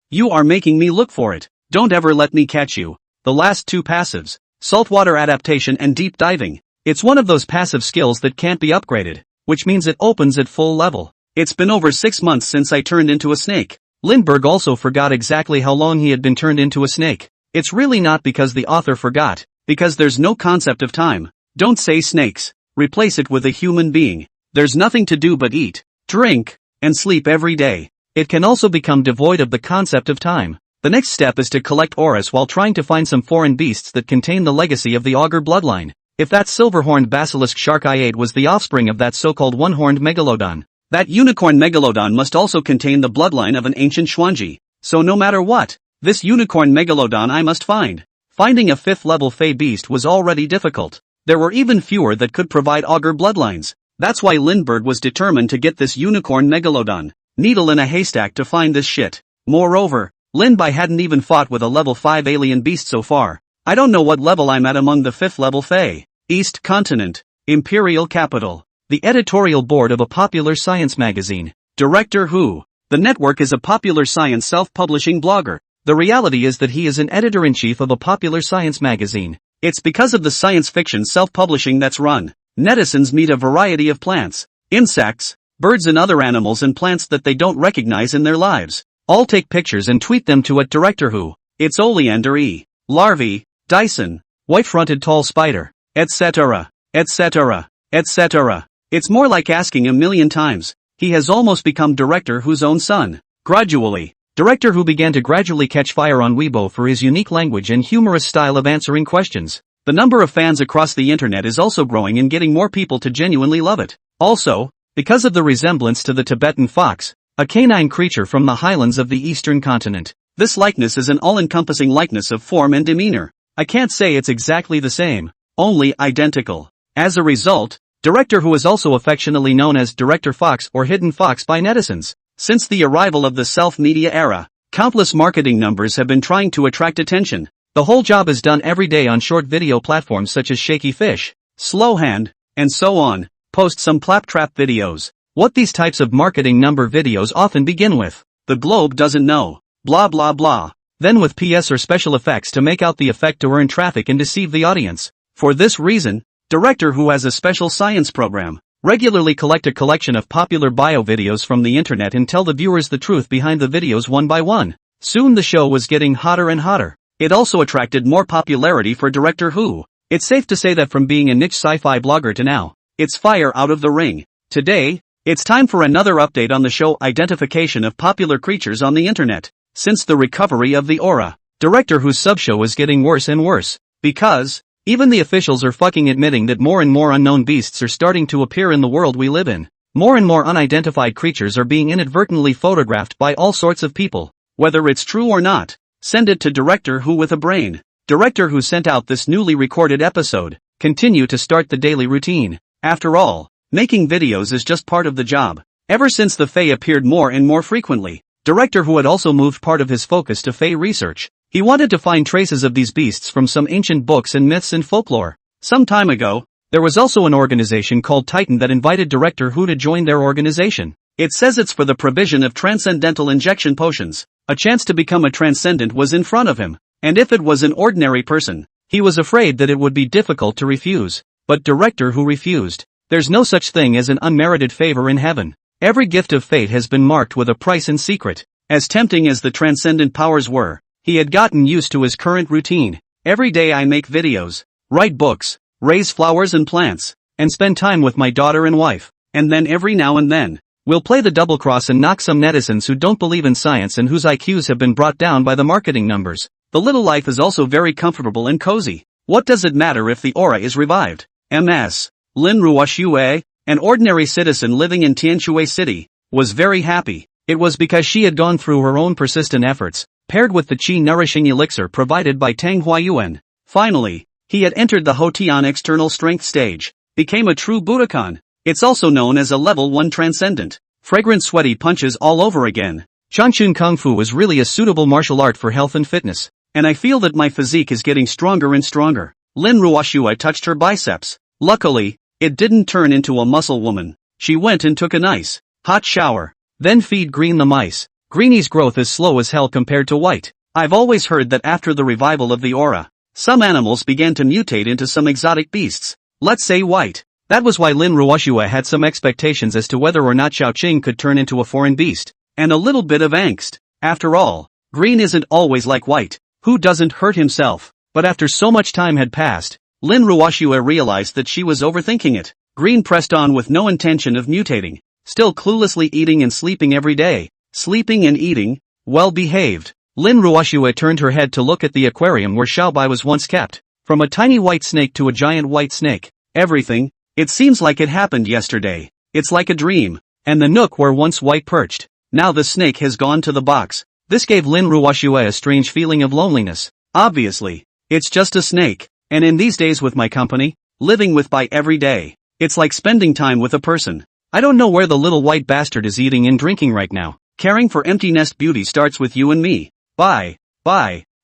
you are making me look for it. Don't ever let me catch you." The last 2 passives, Saltwater Adaptation and Deep Diving. It's one of those passive skills that can't be upgraded, which means it opens at full level. It's been over 6 months since I turned into a snake. Lindbergh also forgot exactly how long he had been turned into a snake. It's really not because the author forgot, because there's no concept of time. Don't say snakes. Replace it with a human being. There's nothing to do but eat, drink, and sleep every day. It can also become devoid of the concept of time. The next step is to collect auras while trying to find some foreign beasts that contain the legacy of the augur bloodline. If that silver-horned basilisk shark I ate was the offspring of that so-called one-horned megalodon, that unicorn megalodon must also contain the bloodline of an ancient Xuanji. So no matter what, this unicorn megalodon I must find. Finding a 5th level Fey beast was already difficult. There were even fewer that could provide augur bloodlines. That's why Lindbergh was determined to get this unicorn megalodon. Needle in a haystack to find this shit. Moreover, Lindbergh hadn't even fought with a level 5 alien beast so far. I don't know what level I'm at among the 5th level Fey. East Continent, Imperial Capital. The editorial board of a popular science magazine. Director Who. The network is a popular science self-publishing blogger. The reality is that he is an editor-in-chief of a popular science magazine. It's because of the science fiction self-publishing that's run. Netizens meet a variety of plants, insects, birds and other animals and plants that they don't recognize in their lives. All take pictures and tweet them to @Director Who. It's oleander E. Larvae, Dyson, white-fronted tall spider, etc., etc., etc. It's more like asking a million times. He has almost become Director Who's own son. Gradually, Director Who began to gradually catch fire on Weibo for his unique language and humorous style of answering questions. The number of fans across the internet is also growing and getting more people to genuinely love it. Also, because of the resemblance to the Tibetan fox, a canine creature from the highlands of the eastern continent. This likeness is an all-encompassing likeness of form and demeanor. I can't say it's exactly the same, only identical. As a result, Director Who is also affectionately known as Director Fox or Hidden Fox by netizens. Since the arrival of the self-media era, countless marketing numbers have been trying to attract attention. The whole job is done every day on short video platforms such as Shaky Fish, Slow Hand, and so on. Post some claptrap videos. What these types of marketing number videos often begin with: the globe doesn't know, blah blah blah. Then with PS or special effects to make out the effect to earn traffic and deceive the audience. For this reason, Director Who has a special science program. Regularly collect a collection of popular bio videos from the internet and tell the viewers the truth behind the videos one by one. Soon the show was getting hotter and hotter. It also attracted more popularity for Director Who. It's safe to say that from being a niche sci-fi blogger to now, it's fire out of the ring. Today, it's time for another update on the show identification of popular creatures on the internet. Since the recovery of the aura, Director Who's subshow is getting worse and worse. Because, even the officials are fucking admitting that more and more unknown beasts are starting to appear in the world we live in. More and more unidentified creatures are being inadvertently photographed by all sorts of people. Whether it's true or not, send it to Director Who with a brain. Director Who sent out this newly recorded episode. Continue to start the daily routine. After all, making videos is just part of the job. Ever since the Fae appeared more and more frequently, Director Who had also moved part of his focus to Fae research. He wanted to find traces of these beasts from some ancient books and myths and folklore. Some time ago, there was also an organization called Titan that invited Director Who to join their organization. It says it's for the provision of transcendental injection potions. A chance to become a transcendent was in front of him, and if it was an ordinary person, he was afraid that it would be difficult to refuse. But Director Who refused. There's no such thing as an unmerited favor in heaven. Every gift of fate has been marked with a price in secret. As tempting as the transcendent powers were, he had gotten used to his current routine. Every day I make videos, write books, raise flowers and plants, and spend time with my daughter and wife. And then every now and then, we'll play the double cross and knock some netizens who don't believe in science and whose IQs have been brought down by the marketing numbers. The little life is also very comfortable and cozy. What does it matter if the aura is revived? MS. Lin Ruoxue, an ordinary citizen living in Tianshui City, was very happy. It was because she had gone through her own persistent efforts, paired with the qi-nourishing elixir provided by Tang Huayuan. Finally, he had entered the Hotian external strength stage, became a true Budokan. It's also known as a level 1 transcendent. Fragrant sweaty punches all over again. Changchun Kung Fu is really a suitable martial art for health and fitness, and I feel that my physique is getting stronger and stronger. Lin Ruoxue touched her biceps. Luckily, it didn't turn into a muscle woman. She went and took a nice, hot shower. Then feed Green the mice. Greenie's growth is slow as hell compared to White. I've always heard that after the revival of the aura, some animals began to mutate into some exotic beasts. Let's say White. That was why Lin Ruoxue had some expectations as to whether or not Xiaoqing could turn into a foreign beast. And a little bit of angst. After all, Green isn't always like White, who doesn't hurt himself. But after so much time had passed, Lin Ruoxue realized that she was overthinking it. Green pressed on with no intention of mutating, still cluelessly eating and sleeping every day. Sleeping and eating, well behaved. Lin Ruoxue turned her head to look at the aquarium where Xiaobai was once kept. From a tiny white snake to a giant white snake. Everything, it seems like it happened yesterday. It's like a dream. And the nook where once White perched. Now the snake has gone to the box. This gave Lin Ruoxue a strange feeling of loneliness. Obviously, it's just a snake. And in these days with my company, living with by every day, it's like spending time with a person. I don't know where the little white bastard is eating and drinking right now. Caring for empty nest beauty starts with you and me. Bye.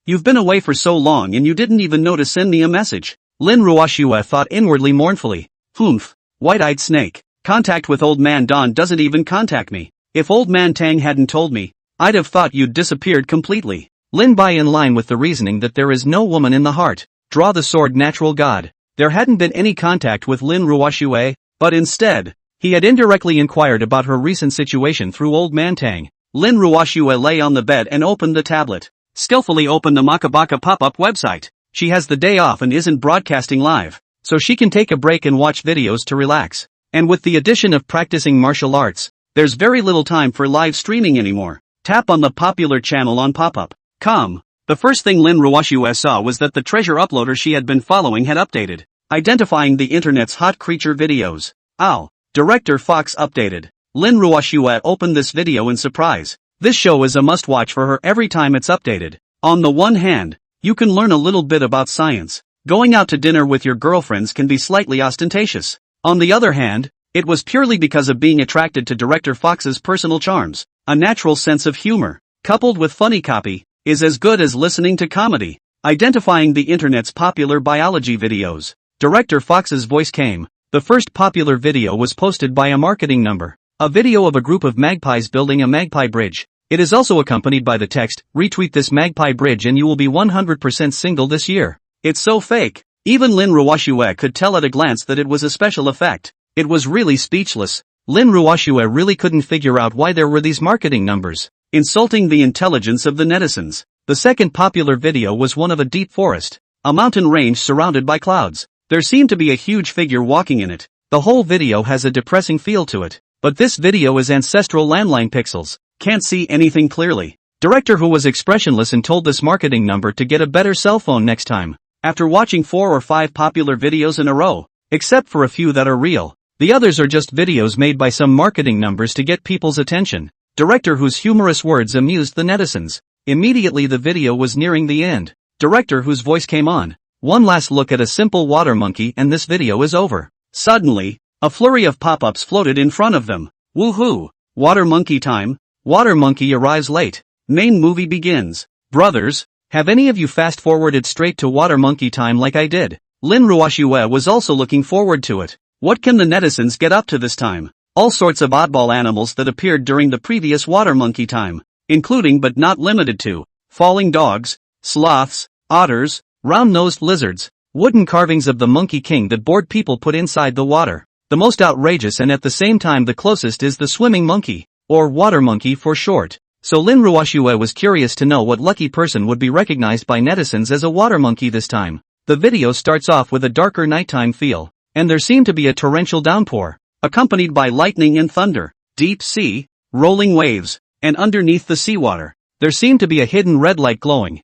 You've been away for so long and you didn't even know to send me a message. Lin Ruoxue thought inwardly mournfully. Humph. White-eyed snake. Contact with old man Don doesn't even contact me. If old man Tang hadn't told me, I'd have thought you'd disappeared completely. Lin Bai in line with the reasoning that there is no woman in the heart. Draw the sword natural god. There hadn't been any contact with Lin Ruoxue, but instead, he had indirectly inquired about her recent situation through old man Tang. Lin Ruoxue lay on the bed and opened the tablet. Skillfully opened the Makabaka pop-up website. She has the day off and isn't broadcasting live, so she can take a break and watch videos to relax. And with the addition of practicing martial arts, there's very little time for live streaming anymore. Tap on the popular channel on pop-up. Come. The first thing Lin Ruoxue saw was that the treasure uploader she had been following had updated, identifying the internet's hot creature videos. Ow. Director Fox updated. Lin Ruoxue opened this video in surprise. This show is a must-watch for her every time it's updated. On the one hand, you can learn a little bit about science. Going out to dinner with your girlfriends can be slightly ostentatious. On the other hand, it was purely because of being attracted to director Fox's personal charms. A natural sense of humor, coupled with funny copy, is as good as listening to comedy. Identifying the internet's popular biology videos. Director Fox's voice came. The first popular video was posted by a marketing number. A video of a group of magpies building a magpie bridge. It is also accompanied by the text, "Retweet this magpie bridge and you will be 100% single this year." It's so fake. Even Lin Ruoxue could tell at a glance that it was a special effect. It was really speechless. Lin Ruoxue really couldn't figure out why there were these marketing numbers, insulting the intelligence of the netizens. The second popular video was one of a deep forest, a mountain range surrounded by clouds. There seemed to be a huge figure walking in it. The whole video has a depressing feel to it. But this video is ancestral landline pixels. Can't see anything clearly. Director who was expressionless and told this marketing number to get a better cell phone next time. After watching 4 or 5 popular videos in a row, except for a few that are real, the others are just videos made by some marketing numbers to get people's attention. Director whose humorous words amused the netizens. Immediately the video was nearing the end. Director whose voice came on. One last look at a simple water monkey and this video is over. Suddenly, a flurry of pop-ups floated in front of them. Woohoo! Water monkey time. Water monkey arrives late. Main movie begins. Brothers, have any of you fast-forwarded straight to water monkey time like I did? Lin Ruoxue was also looking forward to it. What can the netizens get up to this time? All sorts of oddball animals that appeared during the previous water monkey time, including but not limited to falling dogs, sloths, otters, round-nosed lizards, wooden carvings of the Monkey King that bored people put inside the water. The most outrageous and at the same time the closest is the swimming monkey, or water monkey for short. So Lin Ruoxue was curious to know what lucky person would be recognized by netizens as a water monkey this time. The video starts off with a darker nighttime feel, and there seemed to be a torrential downpour, accompanied by lightning and thunder, deep sea, rolling waves, and underneath the seawater, there seemed to be a hidden red light glowing.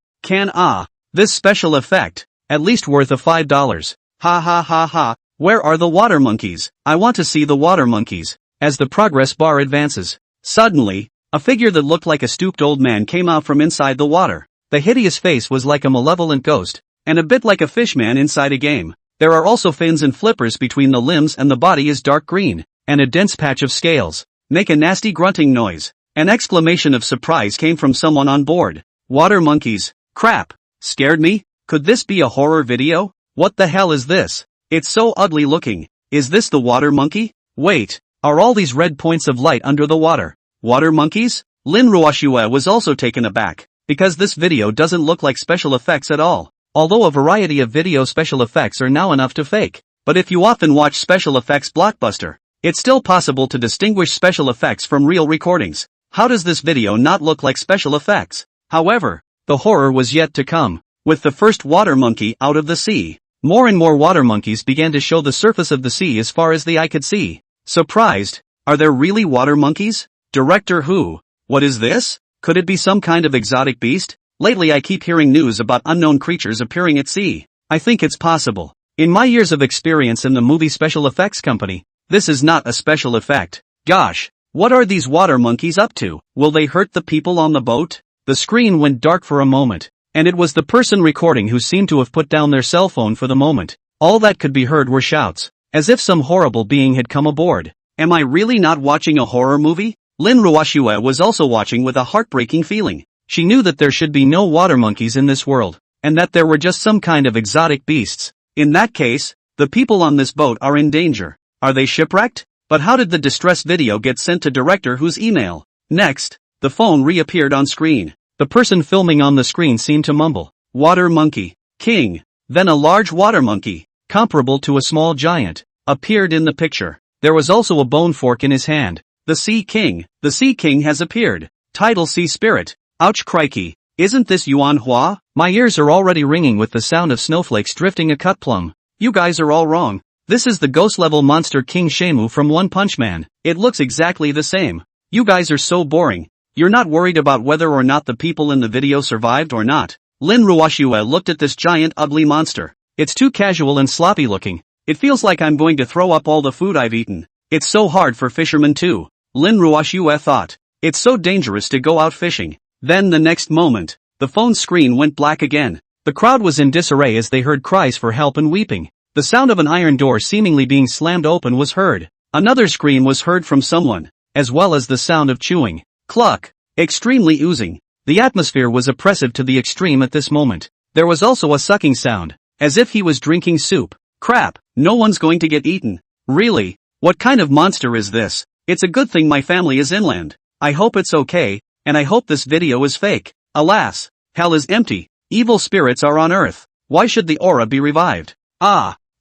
This special effect, at least worth a $5. Ha ha ha ha, where are the water monkeys? I want to see the water monkeys. As the progress bar advances, suddenly, a figure that looked like a stooped old man came out from inside the water. The hideous face was like a malevolent ghost, and a bit like a fishman inside a game. There are also fins and flippers between the limbs and the body is dark green, and a dense patch of scales. Make a nasty grunting noise. An exclamation of surprise came from someone on board. Water monkeys. Crap. Scared me? Could this be a horror video? What the hell is this? It's so ugly looking. Is this the water monkey? Wait, are all these red points of light under the water water monkeys? Lin Ruoxue was also taken aback, because this video doesn't look like special effects at all. Although a variety of video special effects are now enough to fake. But if you often watch special effects blockbuster, it's still possible to distinguish special effects from real recordings. How does this video not look like special effects? However, the horror was yet to come. With the first water monkey out of the sea, more and more water monkeys began to show the surface of the sea as far as the eye could see. Surprised, are there really water monkeys? Director who? What is this? Could it be some kind of exotic beast? Lately I keep hearing news about unknown creatures appearing at sea. I think it's possible. In my years of experience in the movie special effects company, this is not a special effect. Gosh, what are these water monkeys up to? Will they hurt the people on the boat? The screen went dark for a moment, and it was the person recording who seemed to have put down their cell phone for the moment. All that could be heard were shouts, as if some horrible being had come aboard. Am I really not watching a horror movie? Lin Ruoxue was also watching with a heartbreaking feeling. She knew that there should be no water monkeys in this world, and that there were just some kind of exotic beasts. In that case, the people on this boat are in danger. Are they shipwrecked? But how did the distress video get sent to director whose email? Next, the phone reappeared on screen. The person filming on the screen seemed to mumble, "Water monkey, king." Then a large water monkey, comparable to a small giant, appeared in the picture. There was also a bone fork in his hand. The Sea King. The Sea King has appeared. Title Sea Spirit. Ouch crikey. Isn't this manhwa? My ears are already ringing with the sound of snowflakes drifting a cut plum. You guys are all wrong. This is the ghost-level monster King Shamu from One Punch Man. It looks exactly the same. You guys are so boring. You're not worried about whether or not the people in the video survived or not. Lin Ruoxue looked at this giant ugly monster. It's too casual and sloppy looking. It feels like I'm going to throw up all the food I've eaten. It's so hard for fishermen too. Lin Ruoxue thought. It's so dangerous to go out fishing. Then the next moment, the phone screen went black again. The crowd was in disarray as they heard cries for help and weeping. The sound of an iron door seemingly being slammed open was heard. Another scream was heard from someone, as well as the sound of chewing. Cluck. Extremely oozing. The atmosphere was oppressive to the extreme at this moment. There was also a sucking sound, as if he was drinking soup. Crap, no one's going to get eaten. Really? What kind of monster is this? It's a good thing my family is inland. I hope it's okay, and I hope this video is fake. Alas, hell is empty. Evil spirits are on earth. Why should the aura be revived?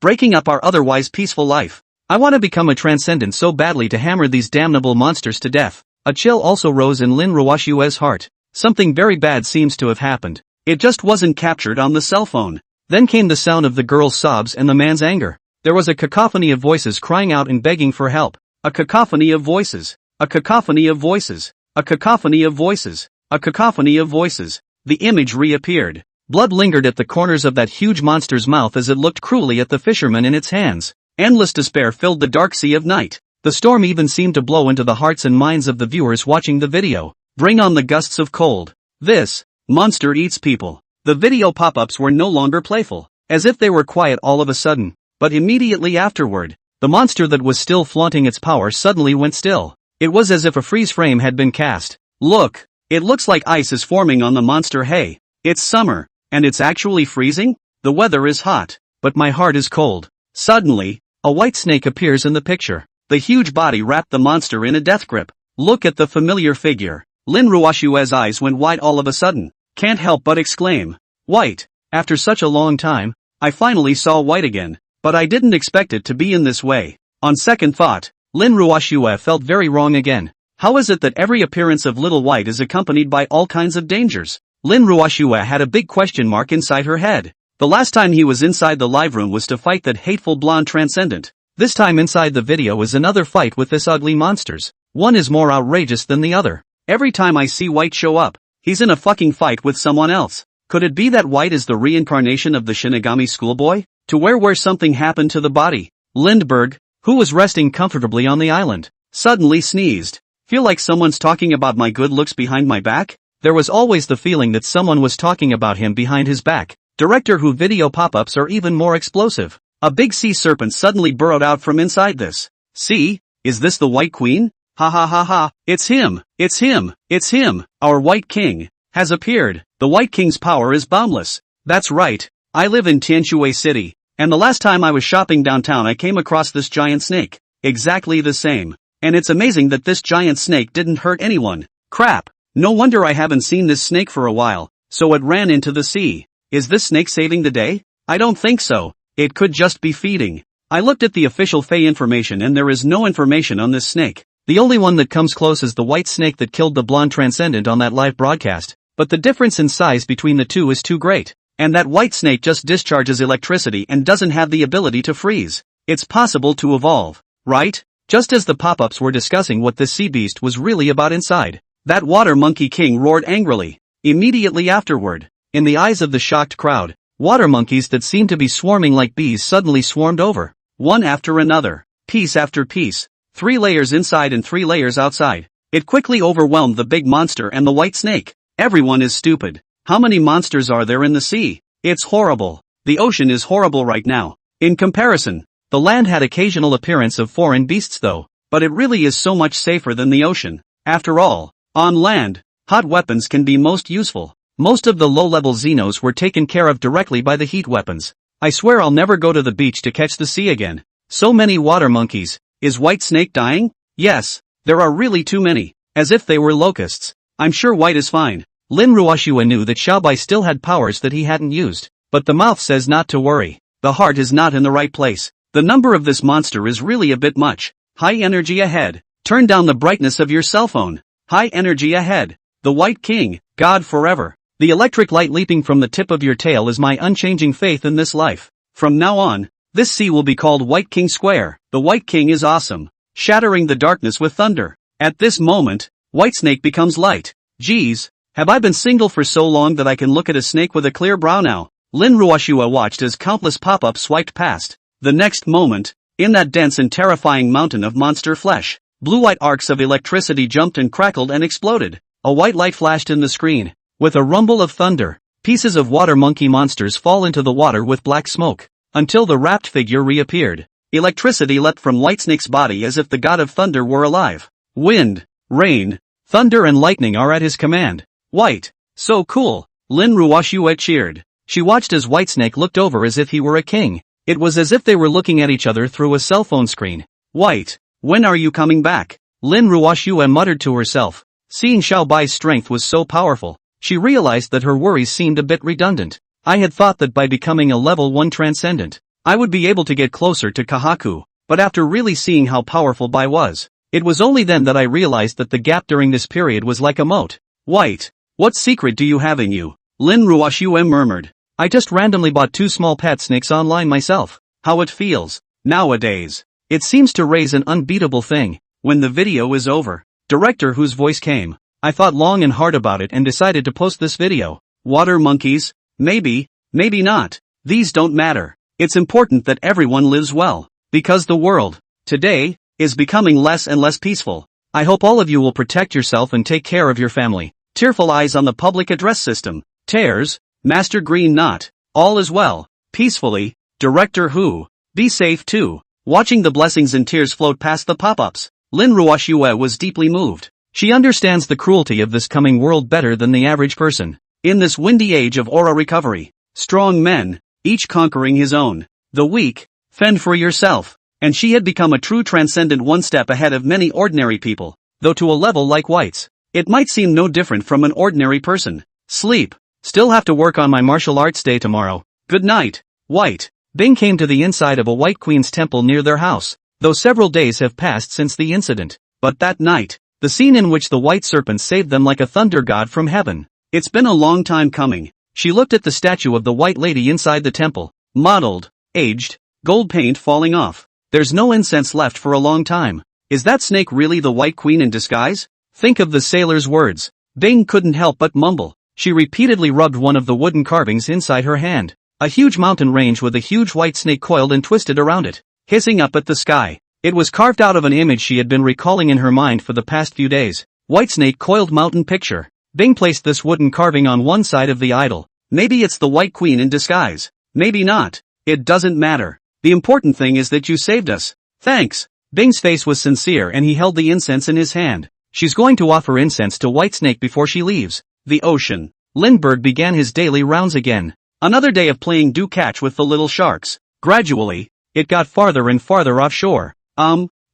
Breaking up our otherwise peaceful life. I want to become a transcendent so badly to hammer these damnable monsters to death. A chill also rose in Lin Ruoshue's heart. Something very bad seems to have happened. It just wasn't captured on the cell phone. Then came the sound of the girl's sobs and the man's anger. There was a cacophony of voices crying out and begging for help. A cacophony of voices. A cacophony of voices. A cacophony of voices. A cacophony of voices. The image reappeared. Blood lingered at the corners of that huge monster's mouth as it looked cruelly at the fisherman in its hands. Endless despair filled the dark sea of night. The storm even seemed to blow into the hearts and minds of the viewers watching the video. Bring on the gusts of cold. This monster eats people. The video pop-ups were no longer playful, as if they were quiet all of a sudden. But immediately afterward, the monster that was still flaunting its power suddenly went still. It was as if a freeze frame had been cast. Look, it looks like ice is forming on the monster. Hey, it's summer, and it's actually freezing? The weather is hot, but my heart is cold. Suddenly, a white snake appears in the picture. The huge body wrapped the monster in a death grip. Look at the familiar figure. Lin Ruoshue's eyes went wide all of a sudden. Can't help but exclaim. White. After such a long time, I finally saw white again, but I didn't expect it to be in this way. On second thought, Lin Ruoshue felt very wrong again. How is it that every appearance of Little White is accompanied by all kinds of dangers? Lin Ruoshue had a big question mark inside her head. The last time he was inside the live room was to fight that hateful blonde transcendent. This time inside the video is another fight with this ugly monsters. One is more outrageous than the other. Every time I see White show up, he's in a fucking fight with someone else. Could it be that White is the reincarnation of the Shinigami schoolboy? To where something happened to the body? Lindbergh, who was resting comfortably on the island, suddenly sneezed. Feel like someone's talking about my good looks behind my back? There was always the feeling that someone was talking about him behind his back. Director Who video pop-ups are even more explosive. A big sea serpent suddenly burrowed out from inside this. See? Is this the White Queen? Ha ha ha ha, it's him, it's him, it's him, our White King, has appeared. The White King's power is boundless. That's right, I live in Tianjue City, and the last time I was shopping downtown I came across this giant snake. Exactly the same. And it's amazing that this giant snake didn't hurt anyone. Crap, no wonder I haven't seen this snake for a while, so it ran into the sea. Is this snake saving the day? I don't think so. It could just be feeding. I looked at the official Fae information and there is no information on this snake. The only one that comes close is the white snake that killed the blonde transcendent on that live broadcast, but the difference in size between the two is too great. And that white snake just discharges electricity and doesn't have the ability to freeze. It's possible to evolve, right? Just as the pop-ups were discussing what this sea beast was really about inside, that water monkey king roared angrily. Immediately afterward, in the eyes of the shocked crowd, water monkeys that seemed to be swarming like bees suddenly swarmed over, one after another, piece after piece, 3 layers inside and 3 layers outside. It quickly overwhelmed the big monster and the white snake. Everyone is stupid. How many monsters are there in the sea? It's horrible. The ocean is horrible right now. In comparison, the land had occasional appearance of foreign beasts though, but it really is so much safer than the ocean. After all, on land, hot weapons can be most useful. Most of the low-level Xenos were taken care of directly by the heat weapons. I swear I'll never go to the beach to catch the sea again. So many water monkeys. Is White Snake dying? Yes, there are really too many. As if they were locusts. I'm sure White is fine. Lin Ruoshua knew that Xiaobai still had powers that he hadn't used. But the mouth says not to worry. The heart is not in the right place. The number of this monster is really a bit much. High energy ahead. Turn down the brightness of your cell phone. High energy ahead. The White King, God forever. The electric light leaping from the tip of your tail is my unchanging faith in this life. From now on, this sea will be called White King Square. The White King is awesome. Shattering the darkness with thunder. At this moment, White Snake becomes light. Geez, have I been single for so long that I can look at a snake with a clear brow now? Lin Ruoshua watched as countless pop-ups swiped past. The next moment, in that dense and terrifying mountain of monster flesh, Blue-white arcs of electricity jumped and crackled and exploded. A white light flashed in the screen. With a rumble of thunder, pieces of water monkey monsters fall into the water with black smoke, until the wrapped figure reappeared. Electricity leapt from Whitesnake's body as if the god of thunder were alive. Wind, rain, thunder and lightning are at his command. White. So cool. Lin Ruoxue cheered. She watched as Whitesnake looked over as if he were a king. It was as if they were looking at each other through a cell phone screen. White. When are you coming back? Lin Ruoxue muttered to herself. Seeing Xiao Bai's strength was so powerful, she realized that her worries seemed a bit redundant. I had thought that by becoming a level 1 transcendent, I would be able to get closer to Kahaku, but after really seeing how powerful Bai was, it was only then that I realized that the gap during this period was like a moat. White. What secret do you have in you? Lin Ruoxue murmured. I just randomly bought 2 small pet snakes online myself. How it feels. Nowadays. It seems to raise an unbeatable thing. When the video is over, director whose voice came. I thought long and hard about it and decided to post this video. Water monkeys? Maybe, maybe not. These don't matter. It's important that everyone lives well. Because the world, today, is becoming less and less peaceful. I hope all of you will protect yourself and take care of your family. Tearful eyes on the public address system. Tears, Master Green Knot. All is well. Peacefully, Director Who. Be safe too. Watching the blessings and tears float past the pop-ups, Lin Ruoxue was deeply moved. She understands the cruelty of this coming world better than the average person. In this windy age of aura recovery, strong men, each conquering his own. The weak, fend for yourself. And she had become a true transcendent one step ahead of many ordinary people, though to a level like White's, it might seem no different from an ordinary person. Sleep. Still have to work on my martial arts day tomorrow. Good night. White. Bing came to the inside of a White Queen's temple near their house, though several days have passed since the incident. But that night, the scene in which the white serpent saved them like a thunder god from heaven. It's been a long time coming. She looked at the statue of the white lady inside the temple. Mottled, aged, gold paint falling off. There's no incense left for a long time. Is that snake really the White Queen in disguise? Think of the sailor's words. Bing couldn't help but mumble. She repeatedly rubbed one of the wooden carvings inside her hand. A huge mountain range with a huge white snake coiled and twisted around it, hissing up at the sky. It was carved out of an image she had been recalling in her mind for the past few days. White snake coiled mountain picture. Bing placed this wooden carving on one side of the idol. Maybe it's the White Queen in disguise. Maybe not. It doesn't matter. The important thing is that you saved us. Thanks. Bing's face was sincere and he held the incense in his hand. She's going to offer incense to Whitesnake before she leaves. The ocean. Lindbergh began his daily rounds again. Another day of playing do-catch with the little sharks. Gradually, it got farther and farther offshore.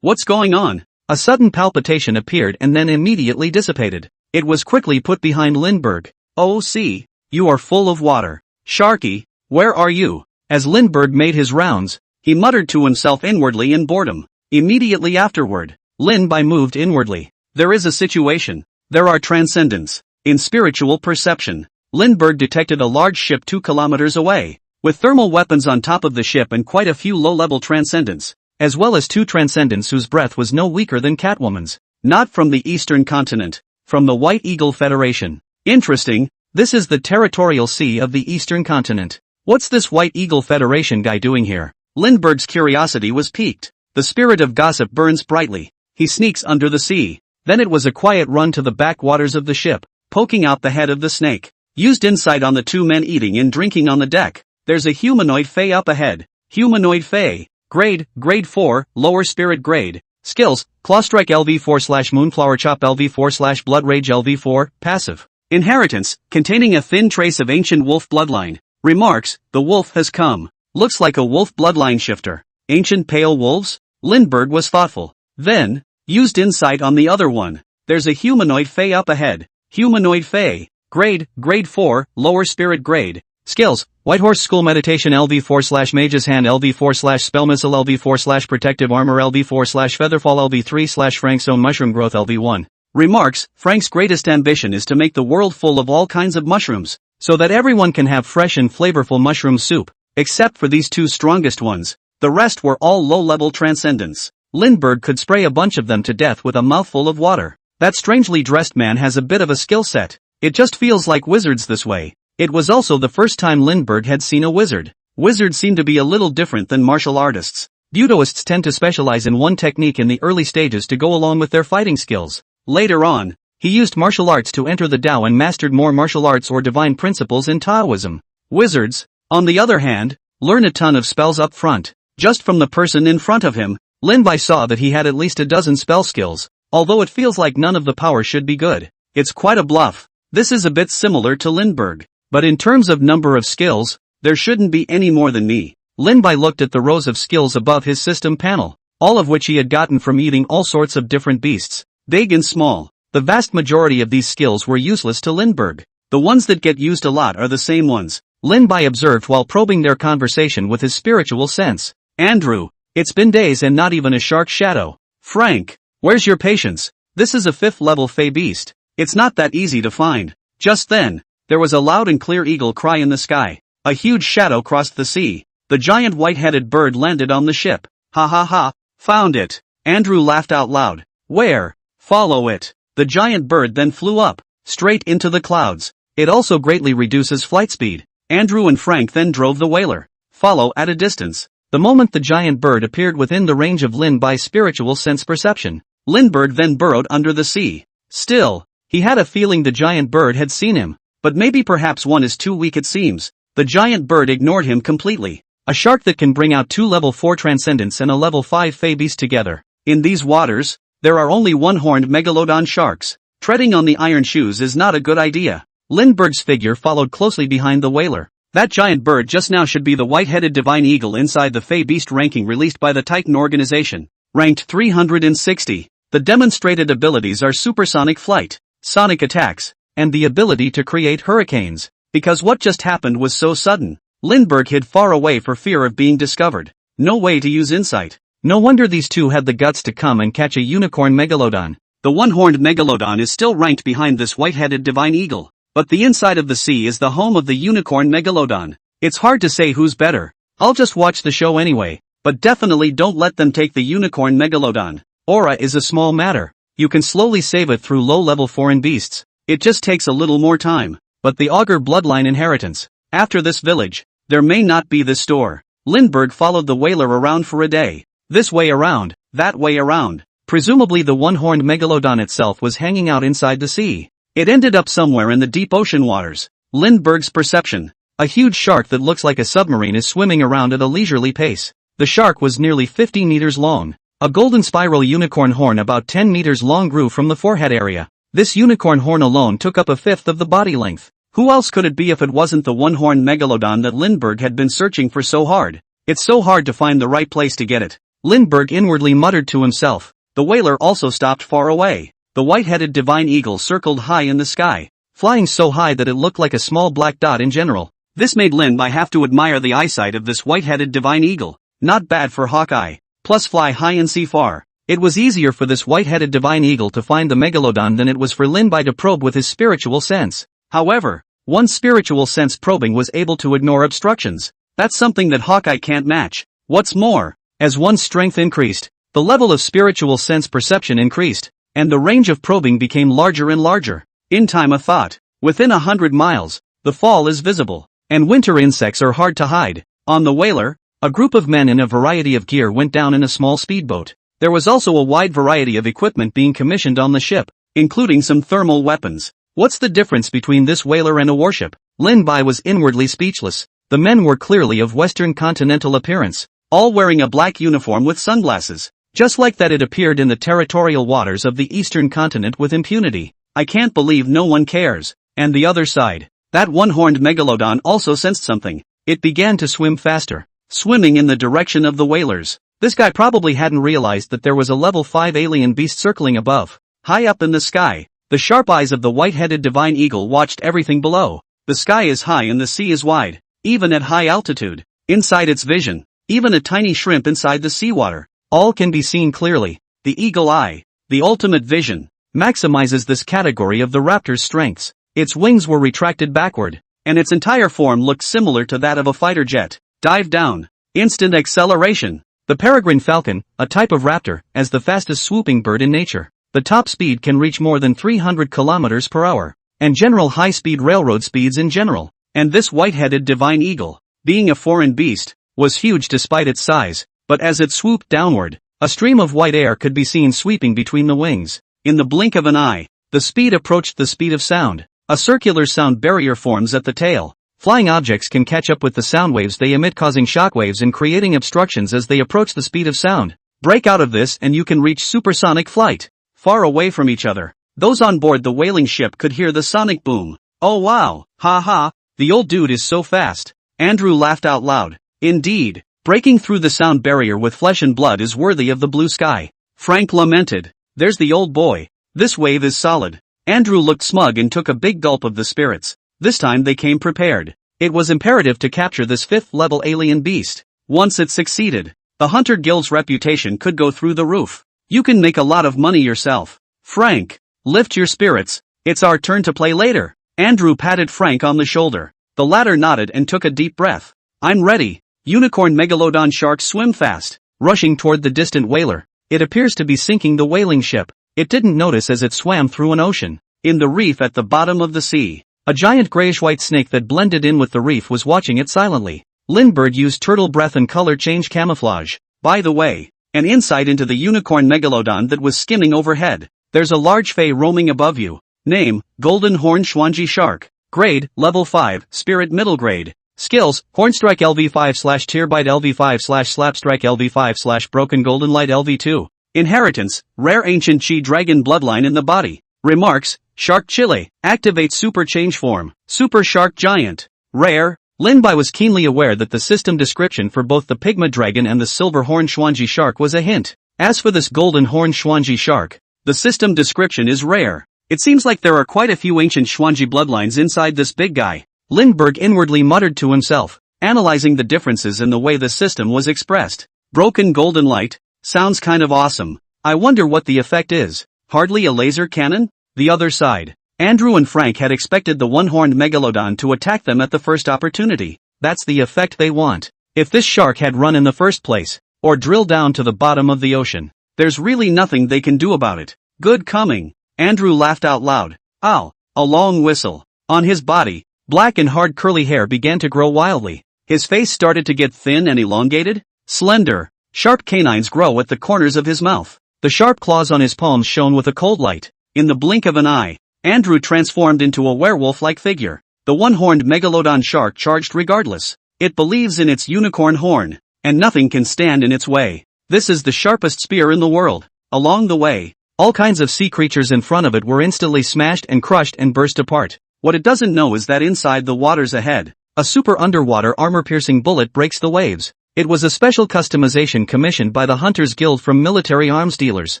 What's going on? A sudden palpitation appeared and then immediately dissipated. It was quickly put behind Lindbergh. Oh see, you are full of water. Sharky, where are you? As Lindbergh made his rounds, he muttered to himself inwardly in boredom. Immediately afterward, Lin-Bai moved inwardly. There is a situation. There are transcendents. In spiritual perception, Lindbergh detected a large ship 2 kilometers away, with thermal weapons on top of the ship and quite a few low-level transcendents, as well as 2 transcendents whose breath was no weaker than Catwoman's. Not from the Eastern continent, from the White Eagle Federation. Interesting, this is the territorial sea of the Eastern continent. What's this White Eagle Federation guy doing here? Lindbergh's curiosity was piqued. The spirit of gossip burns brightly. He sneaks under the sea. Then it was a quiet run to the backwaters of the ship, poking out the head of the snake. Used insight on the 2 men eating and drinking on the deck. There's a humanoid fae up ahead. Humanoid fae. Grade 4, lower spirit grade. Skills, Clawstrike LV4/Moonflower Chop LV4/Blood Rage LV4, passive. Inheritance, containing a thin trace of ancient wolf bloodline. Remarks, the wolf has come. Looks like a wolf bloodline shifter. Ancient pale wolves? Lindbergh was thoughtful. Then, used insight on the other one. There's a humanoid fae up ahead. Humanoid fae. Grade 4, lower spirit grade. Skills, Whitehorse School Meditation LV4/Mage's Hand LV4/Spell Missile LV4/Protective Armor LV4/Featherfall LV3/Frank's Own Mushroom Growth LV1. Remarks, Frank's greatest ambition is to make the world full of all kinds of mushrooms, so that everyone can have fresh and flavorful mushroom soup, except for these 2 strongest ones. The rest were all low-level transcendents. Lindbergh could spray a bunch of them to death with a mouthful of water. That strangely dressed man has a bit of a skill set. It just feels like wizards this way. It was also the first time Lindbergh had seen a wizard. Wizards seem to be a little different than martial artists. Butoists tend to specialize in one technique in the early stages to go along with their fighting skills. Later on, he used martial arts to enter the Tao and mastered more martial arts or divine principles in Taoism. Wizards, on the other hand, learn a ton of spells up front. Just from the person in front of him, Lin Bai saw that he had at least a dozen spell skills, although it feels like none of the power should be good. It's quite a bluff. This is a bit similar to Lindbergh, but in terms of number of skills, there shouldn't be any more than me. Lin Bai looked at the rows of skills above his system panel, all of which he had gotten from eating all sorts of different beasts, big and small. The vast majority of these skills were useless to Lindbergh. The ones that get used a lot are the same ones, Lin Bai observed while probing their conversation with his spiritual sense. Andrew, it's been days and not even a shark shadow. Frank, where's your patience? This is a 5th level Fey beast. It's not that easy to find. Just then, there was a loud and clear eagle cry in the sky. A huge shadow crossed the sea. The giant white-headed bird landed on the ship. Ha ha ha, found it. Andrew laughed out loud. Where? Follow it. The giant bird then flew up, straight into the clouds. It also greatly reduces flight speed. Andrew and Frank then drove the whaler. Follow at a distance. The moment the giant bird appeared within the range of Lin Bai's spiritual sense perception, Lindbergh then burrowed under the sea. Still, he had a feeling the giant bird had seen him, but maybe perhaps one is too weak it seems. The giant bird ignored him completely. A shark that can bring out 2 level 4 transcendents and a level 5 Fey beast together. In these waters, there are only one-horned megalodon sharks. Treading on the iron shoes is not a good idea. Lindbergh's figure followed closely behind the whaler. That giant bird just now should be the white-headed divine eagle inside the Fey beast ranking released by the Titan organization. Ranked 360. The demonstrated abilities are supersonic flight, sonic attacks, and the ability to create hurricanes. Because what just happened was so sudden, Lindbergh hid far away for fear of being discovered. No way to use insight. No wonder these two had the guts to come and catch a unicorn megalodon. The one-horned megalodon is still ranked behind this white-headed divine eagle, but the inside of the sea is the home of the unicorn megalodon. It's hard to say who's better. I'll just watch the show anyway, but definitely don't let them take the unicorn megalodon. Aura is a small matter. You can slowly save it through low-level foreign beasts. It just takes a little more time. But the augur bloodline inheritance. After this village, there may not be this store. Lindbergh followed the whaler around for a day. This way around, that way around. Presumably the one-horned megalodon itself was hanging out inside the sea. It ended up somewhere in the deep ocean waters. Lindbergh's perception. A huge shark that looks like a submarine is swimming around at a leisurely pace. The shark was nearly 50 meters long. A golden spiral unicorn horn about 10 meters long grew from the forehead area. This unicorn horn alone took up a 1/5 of the body length. Who else could it be if it wasn't the one-horned megalodon that Lindbergh had been searching for so hard? It's so hard to find the right place to get it. Lindbergh inwardly muttered to himself. The whaler also stopped far away. The white-headed divine eagle circled high in the sky, flying so high that it looked like a small black dot in general. This made Lin Bai have to admire the eyesight of this white-headed divine eagle. Not bad for Hawkeye. Plus fly high and see far. It was easier for this white-headed divine eagle to find the megalodon than it was for Lin Bai to probe with his spiritual sense. However, one spiritual sense probing was able to ignore obstructions. That's something that Hawkeye can't match. What's more, as one's strength increased, the level of spiritual sense perception increased, and the range of probing became larger and larger. In time a thought, within 100 miles, the fall is visible, and winter insects are hard to hide. On the whaler, a group of men in a variety of gear went down in a small speedboat. There was also a wide variety of equipment being commissioned on the ship, including some thermal weapons. What's the difference between this whaler and a warship? Lin Bai was inwardly speechless. The men were clearly of Western continental appearance, all wearing a black uniform with sunglasses. Just like that, it appeared in the territorial waters of the eastern continent with impunity. I can't believe no one cares. And the other side. That one-horned megalodon also sensed something. It began to swim faster, swimming in the direction of the whalers. This guy probably hadn't realized that there was a level 5 alien beast circling above. High up in the sky, the sharp eyes of the white-headed divine eagle watched everything below. The sky is high and the sea is wide, even at high altitude. Inside its vision, even a tiny shrimp inside the seawater, all can be seen clearly. The eagle eye, the ultimate vision, maximizes this category of the raptor's strengths. Its wings were retracted backward, and its entire form looked similar to that of a fighter jet. Dive down. Instant acceleration. The peregrine falcon, a type of raptor, as the fastest swooping bird in nature. The top speed can reach more than 300 kilometers per hour, and general high-speed railroad speeds in general. And this white-headed divine eagle, being a foreign beast, was huge despite its size. but as it swooped downward, a stream of white air could be seen sweeping between the wings. In the blink of an eye, the speed approached the speed of sound. A circular sound barrier forms at the tail. Flying objects can catch up with the sound waves they emit, causing shockwaves and creating obstructions as they approach the speed of sound. Break out of this and you can reach supersonic flight. Far away from each other, those on board the whaling ship could hear the sonic boom. Oh wow, ha ha, the old dude is so fast. Andrew laughed out loud. Indeed, breaking through the sound barrier with flesh and blood is worthy of the blue sky. Frank lamented. There's the old boy. This wave is solid. Andrew looked smug and took a big gulp of the spirits. This time they came prepared. It was imperative to capture this 5th-level alien beast. Once it succeeded, the Hunter Guild's reputation could go through the roof. You can make a lot of money yourself. Frank, lift your spirits. It's our turn to play later. Andrew patted Frank on the shoulder. The latter nodded and took a deep breath. I'm ready. Unicorn megalodon sharks swim fast, rushing toward the distant whaler. It appears to be sinking the whaling ship. It didn't notice as it swam through an ocean. In the reef at the bottom of the sea, a giant grayish-white snake that blended in with the reef was watching it silently. Lindbergh used turtle breath and color change camouflage. By the way, an insight into the unicorn megalodon that was skimming overhead. There's a large fey roaming above you. Name, Golden Horn Schwanji Shark. Grade, Level 5, Spirit Middle Grade. Skills, Hornstrike LV5/Tearbite LV5/Slapstrike LV5/Broken Golden Light LV2. Inheritance, Rare Ancient Chi Dragon Bloodline in the body. Remarks, Shark Chile, activate Super Change Form, Super Shark Giant. Rare. Linbai was keenly aware that the system description for both the Pygma Dragon and the Silver Horn Schwanji Shark was a hint. As for this Golden Horn Schwanji Shark, the system description is rare. It seems like there are quite a few ancient Schwanji bloodlines inside this big guy. Lindbergh inwardly muttered to himself, analyzing the differences in the way the system was expressed. Broken Golden Light? Sounds kind of awesome. I wonder what the effect is. Hardly a laser cannon? The other side. Andrew and Frank had expected the one-horned megalodon to attack them at the first opportunity. That's the effect they want. If this shark had run in the first place, or drilled down to the bottom of the ocean, there's really nothing they can do about it. Good coming. Andrew laughed out loud. Ow. A long whistle. On his body, black and hard curly hair began to grow wildly. His face started to get thin and elongated. Slender, sharp canines grow at the corners of his mouth. The sharp claws on his palms shone with a cold light. In the blink of an eye, Andrew transformed into a werewolf-like figure. The one-horned megalodon shark charged regardless. It believes in its unicorn horn, and nothing can stand in its way. This is the sharpest spear in the world. Along the way, all kinds of sea creatures in front of it were instantly smashed and crushed and burst apart. What it doesn't know is that inside the waters ahead, a super underwater armor-piercing bullet breaks the waves. It was a special customization commissioned by the Hunters Guild from military arms dealers.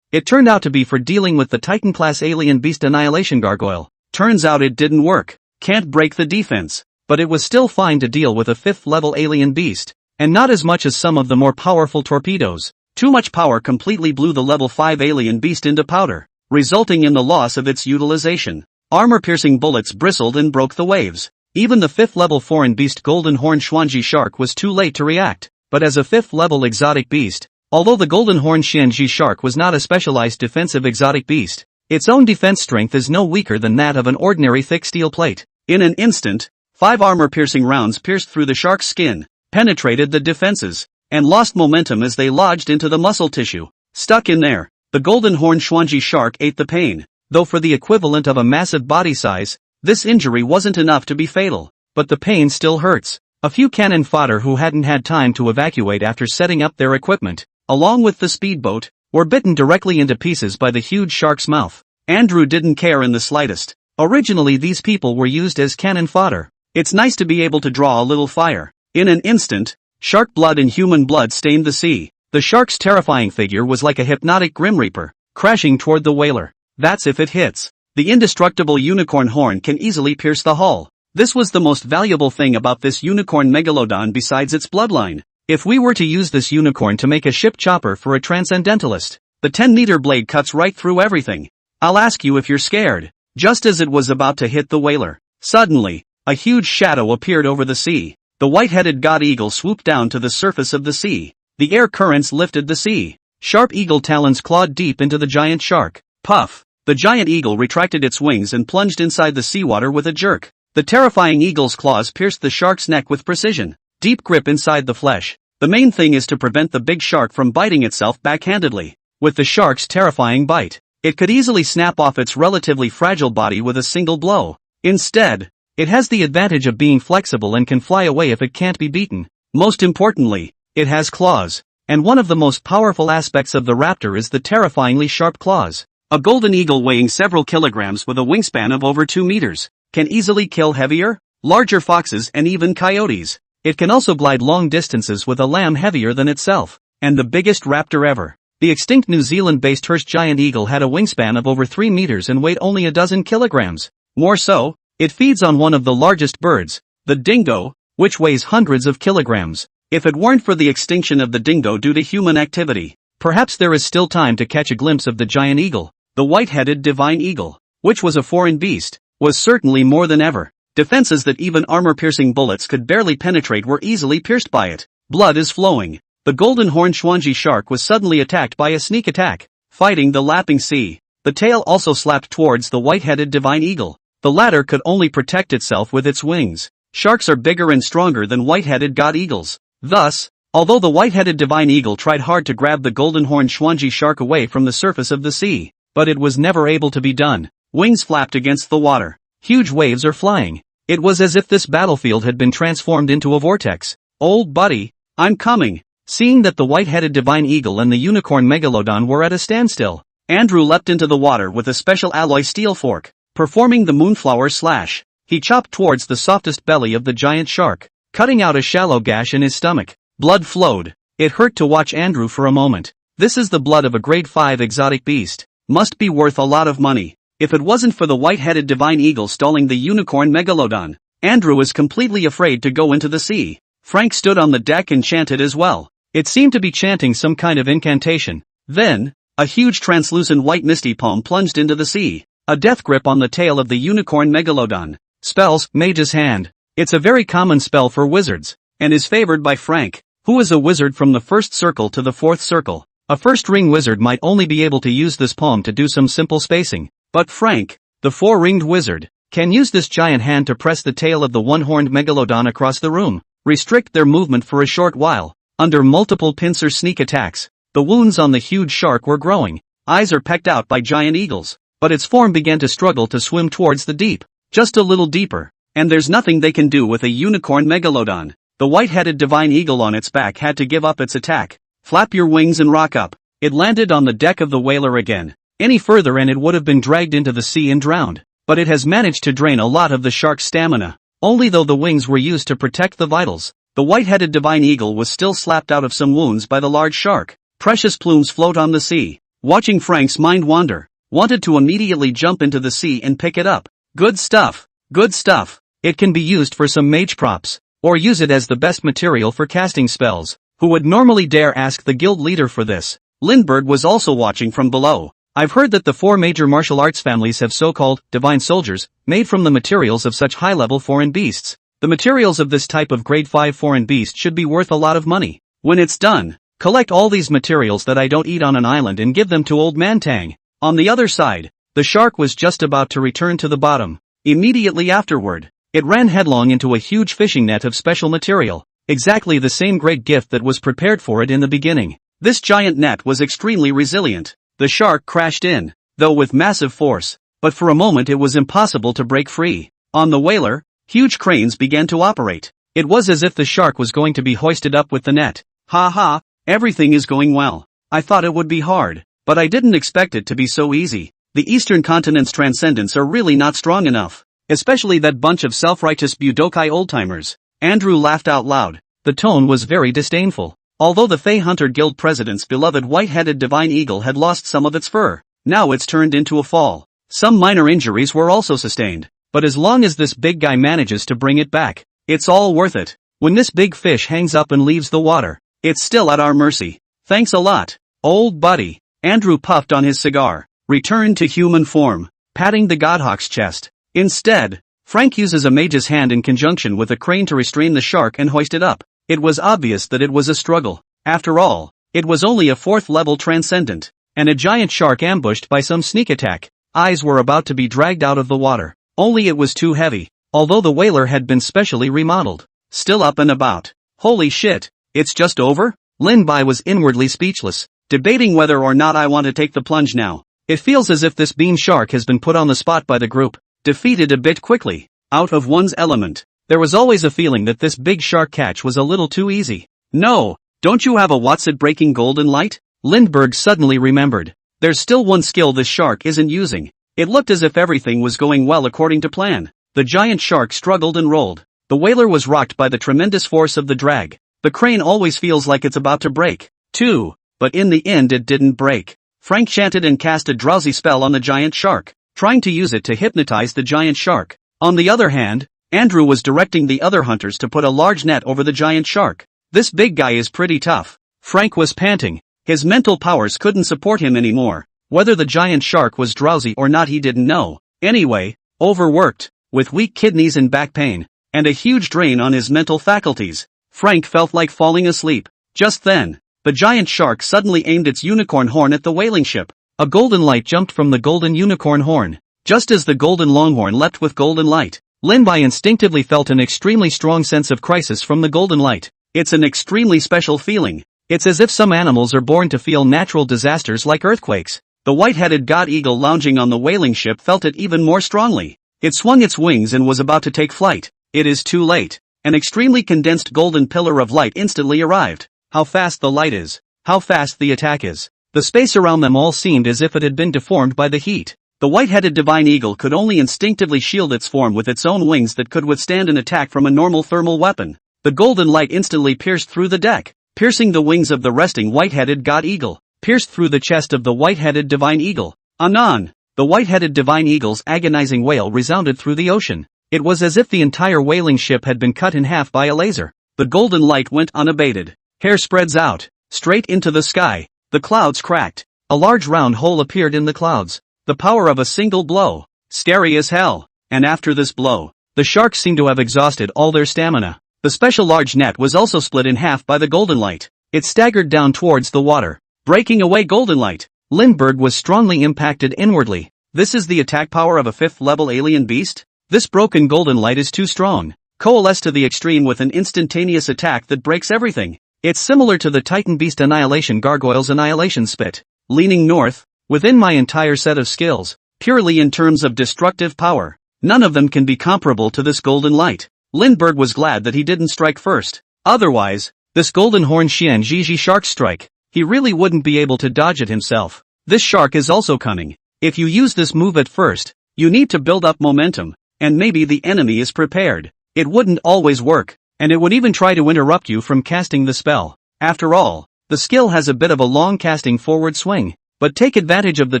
It turned out to be for dealing with the Titan-class alien beast Annihilation Gargoyle. Turns out it didn't work. Can't break the defense. But it was still fine to deal with a 5th-level alien beast. And not as much as some of the more powerful torpedoes. Too much power completely blew the level 5 alien beast into powder, resulting in the loss of its utilization. Armor-piercing bullets bristled and broke the waves. Even the 5th-level foreign beast Golden Horn Schwanji Shark was too late to react. But as a 5th-level exotic beast, although the Golden Horn Schwanji Shark was not a specialized defensive exotic beast, its own defense strength is no weaker than that of an ordinary thick steel plate. In an instant, 5 armor-piercing rounds pierced through the shark's skin, penetrated the defenses, and lost momentum as they lodged into the muscle tissue. Stuck in there, the Golden Horn Schwanji Shark ate the pain. Though for the equivalent of a massive body size, this injury wasn't enough to be fatal. But the pain still hurts. A few cannon fodder who hadn't had time to evacuate after setting up their equipment, along with the speedboat, were bitten directly into pieces by the huge shark's mouth. Andrew didn't care in the slightest. Originally these people were used as cannon fodder. It's nice to be able to draw a little fire. In an instant, shark blood and human blood stained the sea. The shark's terrifying figure was like a hypnotic Grim Reaper, crashing toward the whaler. That's if it hits. The indestructible unicorn horn can easily pierce the hull. This was the most valuable thing about this unicorn megalodon besides its bloodline. If we were to use this unicorn to make a ship chopper for a transcendentalist, the 10-meter blade cuts right through everything. I'll ask you if you're scared. Just as it was about to hit the whaler, suddenly, a huge shadow appeared over the sea. The white-headed god eagle swooped down to the surface of the sea. The air currents lifted the sea. Sharp eagle talons clawed deep into the giant shark. Puff! The giant eagle retracted its wings and plunged inside the seawater with a jerk. The terrifying eagle's claws pierced the shark's neck with precision. Deep grip inside the flesh. The main thing is to prevent the big shark from biting itself backhandedly. With the shark's terrifying bite, it could easily snap off its relatively fragile body with a single blow. Instead, it has the advantage of being flexible and can fly away if it can't be beaten. Most importantly, it has claws. And one of the most powerful aspects of the raptor is the terrifyingly sharp claws. A golden eagle weighing several kilograms with a wingspan of over 2 meters can easily kill heavier, larger foxes and even coyotes. It can also glide long distances with a lamb heavier than itself. And the biggest raptor ever. The extinct New Zealand-based Hirsch giant eagle had a wingspan of over 3 meters and weighed only a dozen kilograms. More so, it feeds on one of the largest birds, the dingo, which weighs hundreds of kilograms. If it weren't for the extinction of the dingo due to human activity, perhaps there is still time to catch a glimpse of the giant eagle. The white-headed divine eagle, which was a foreign beast, was certainly more than ever. Defenses that even armor-piercing bullets could barely penetrate were easily pierced by it. Blood is flowing. The golden horned Schwanzi shark was suddenly attacked by a sneak attack, fighting the lapping sea. The tail also slapped towards the white-headed divine eagle. The latter could only protect itself with its wings. Sharks are bigger and stronger than white-headed god eagles. Thus, although the white-headed divine eagle tried hard to grab the golden horned Schwanzi shark away from the surface of the sea, but it was never able to be done. Wings flapped against the water. Huge waves are flying. It was as if this battlefield had been transformed into a vortex. Old buddy, I'm coming. Seeing that the white-headed divine eagle and the unicorn megalodon were at a standstill, Andrew leapt into the water with a special alloy steel fork. Performing the moonflower slash, he chopped towards the softest belly of the giant shark, cutting out a shallow gash in his stomach. Blood flowed. It hurt to watch Andrew for a moment. This is the blood of a grade 5 exotic beast. Must be worth a lot of money. If it wasn't for the white-headed divine eagle stalling the unicorn megalodon, Andrew was completely afraid to go into the sea. Frank stood on the deck and chanted as well. It seemed to be chanting some kind of incantation. Then, a huge translucent white misty palm plunged into the sea. A death grip on the tail of the unicorn megalodon. Spells, Mage's Hand. It's a very common spell for wizards, and is favored by Frank, who is a wizard from the first circle to the fourth circle. A first-ring wizard might only be able to use this palm to do some simple spacing, but Frank, the four-ringed wizard, can use this giant hand to press the tail of the one-horned megalodon across the room, restrict their movement for a short while. Under multiple pincer sneak attacks, the wounds on the huge shark were growing. Eyes are pecked out by giant eagles, but its form began to struggle to swim towards the deep, just a little deeper, and there's nothing they can do with a unicorn megalodon. The white-headed divine eagle on its back had to give up its attack. Flap your wings and rock up. It landed on the deck of the whaler again. Any further and it would have been dragged into the sea and drowned, but it has managed to drain a lot of the shark's stamina. Only though the wings were used to protect the vitals, the white-headed divine eagle was still slapped out of some wounds by the large shark. Precious plumes float on the sea. Watching Frank's mind wander, wanted to immediately jump into the sea and pick it up. Good stuff. Good stuff. It can be used for some mage props, or use it as the best material for casting spells. Who would normally dare ask the guild leader for this? Lindbergh was also watching from below. I've heard that the 4 major martial arts families have so-called divine soldiers, made from the materials of such high-level foreign beasts. The materials of this type of grade 5 foreign beast should be worth a lot of money. When it's done, collect all these materials that I don't eat on an island and give them to Old Man Tang. On the other side, the shark was just about to return to the bottom. Immediately afterward, it ran headlong into a huge fishing net of special material. Exactly the same great gift that was prepared for it in the beginning. This giant net was extremely resilient. The shark crashed in, though with massive force, but for a moment it was impossible to break free. On the whaler, huge cranes began to operate. It was as if the shark was going to be hoisted up with the net. Ha ha, everything is going well. I thought it would be hard, but I didn't expect it to be so easy. The Eastern continent's transcendents are really not strong enough, especially that bunch of self-righteous Budokai old-timers. Andrew laughed out loud. The tone was very disdainful. Although the Fey Hunter Guild president's beloved white-headed divine eagle had lost some of its fur, now it's turned into a fall. Some minor injuries were also sustained, but as long as this big guy manages to bring it back, it's all worth it. When this big fish hangs up and leaves the water, it's still at our mercy. Thanks a lot, old buddy. Andrew puffed on his cigar, returned to human form, patting the godhawk's chest. Instead, Frank uses a mage's hand in conjunction with a crane to restrain the shark and hoist it up. It was obvious that it was a struggle. After all, it was only a 4th-level transcendent, and a giant shark ambushed by some sneak attack. Eyes were about to be dragged out of the water. Only it was too heavy, although the whaler had been specially remodeled. Still up and about. Holy shit, It's just over? Lin Bai was inwardly speechless, debating whether or not I want to take the plunge now. It feels as if this beam shark has been put on the spot by the group, defeated a bit quickly, out of one's element. There was always a feeling that this big shark catch was a little too easy. No, don't you have a what's it breaking golden light? Lindbergh suddenly remembered. There's still one skill this shark isn't using. It looked as if everything was going well according to plan. The giant shark struggled and rolled. The whaler was rocked by the tremendous force of the drag. The crane always feels like it's about to break, too, but in the end it didn't break. Frank chanted and cast a drowsy spell on the giant shark, trying to use it to hypnotize the giant shark. On the other hand, Andrew was directing the other hunters to put a large net over the giant shark. This big guy is pretty tough. Frank was panting. His mental powers couldn't support him anymore. Whether the giant shark was drowsy or not he didn't know. Anyway, overworked, with weak kidneys and back pain, and a huge drain on his mental faculties, Frank felt like falling asleep. Just then, the giant shark suddenly aimed its unicorn horn at the whaling ship. A golden light jumped from the golden unicorn horn. Just as the golden longhorn leapt with golden light, Lin Bai instinctively felt an extremely strong sense of crisis from the golden light. It's an extremely special feeling. It's as if some animals are born to feel natural disasters like earthquakes. The white-headed god eagle lounging on the whaling ship felt it even more strongly. It swung its wings and was about to take flight. It is too late. An extremely condensed golden pillar of light instantly arrived. How fast the light is. How fast the attack is. The space around them all seemed as if it had been deformed by the heat. The white-headed divine eagle could only instinctively shield its form with its own wings that could withstand an attack from a normal thermal weapon. The golden light instantly pierced through the deck, piercing the wings of the resting white-headed god eagle, pierced through the chest of the white-headed divine eagle. Anon! The white-headed divine eagle's agonizing wail resounded through the ocean. It was as if the entire whaling ship had been cut in half by a laser. The golden light went unabated. Hair spreads out, straight into the sky. The clouds cracked. A large round hole appeared in the clouds. The power of a single blow. Scary as hell. And after this blow, the sharks seemed to have exhausted all their stamina. The special large net was also split in half by the golden light. It staggered down towards the water, breaking away golden light. Lindbergh was strongly impacted inwardly. This is the attack power of a 5th level alien beast? This broken golden light is too strong. Coalesce to the extreme with an instantaneous attack that breaks everything. It's similar to the Titan Beast Annihilation Gargoyle's Annihilation Spit. Leaning north, within my entire set of skills, purely in terms of destructive power, none of them can be comparable to this golden light. Lindbergh was glad that he didn't strike first. Otherwise, this golden horn Xian Zhiji shark strike, he really wouldn't be able to dodge it himself. This shark is also cunning. If you use this move at first, you need to build up momentum, and maybe the enemy is prepared. It wouldn't always work, and it would even try to interrupt you from casting the spell. After all, the skill has a bit of a long casting forward swing, but take advantage of the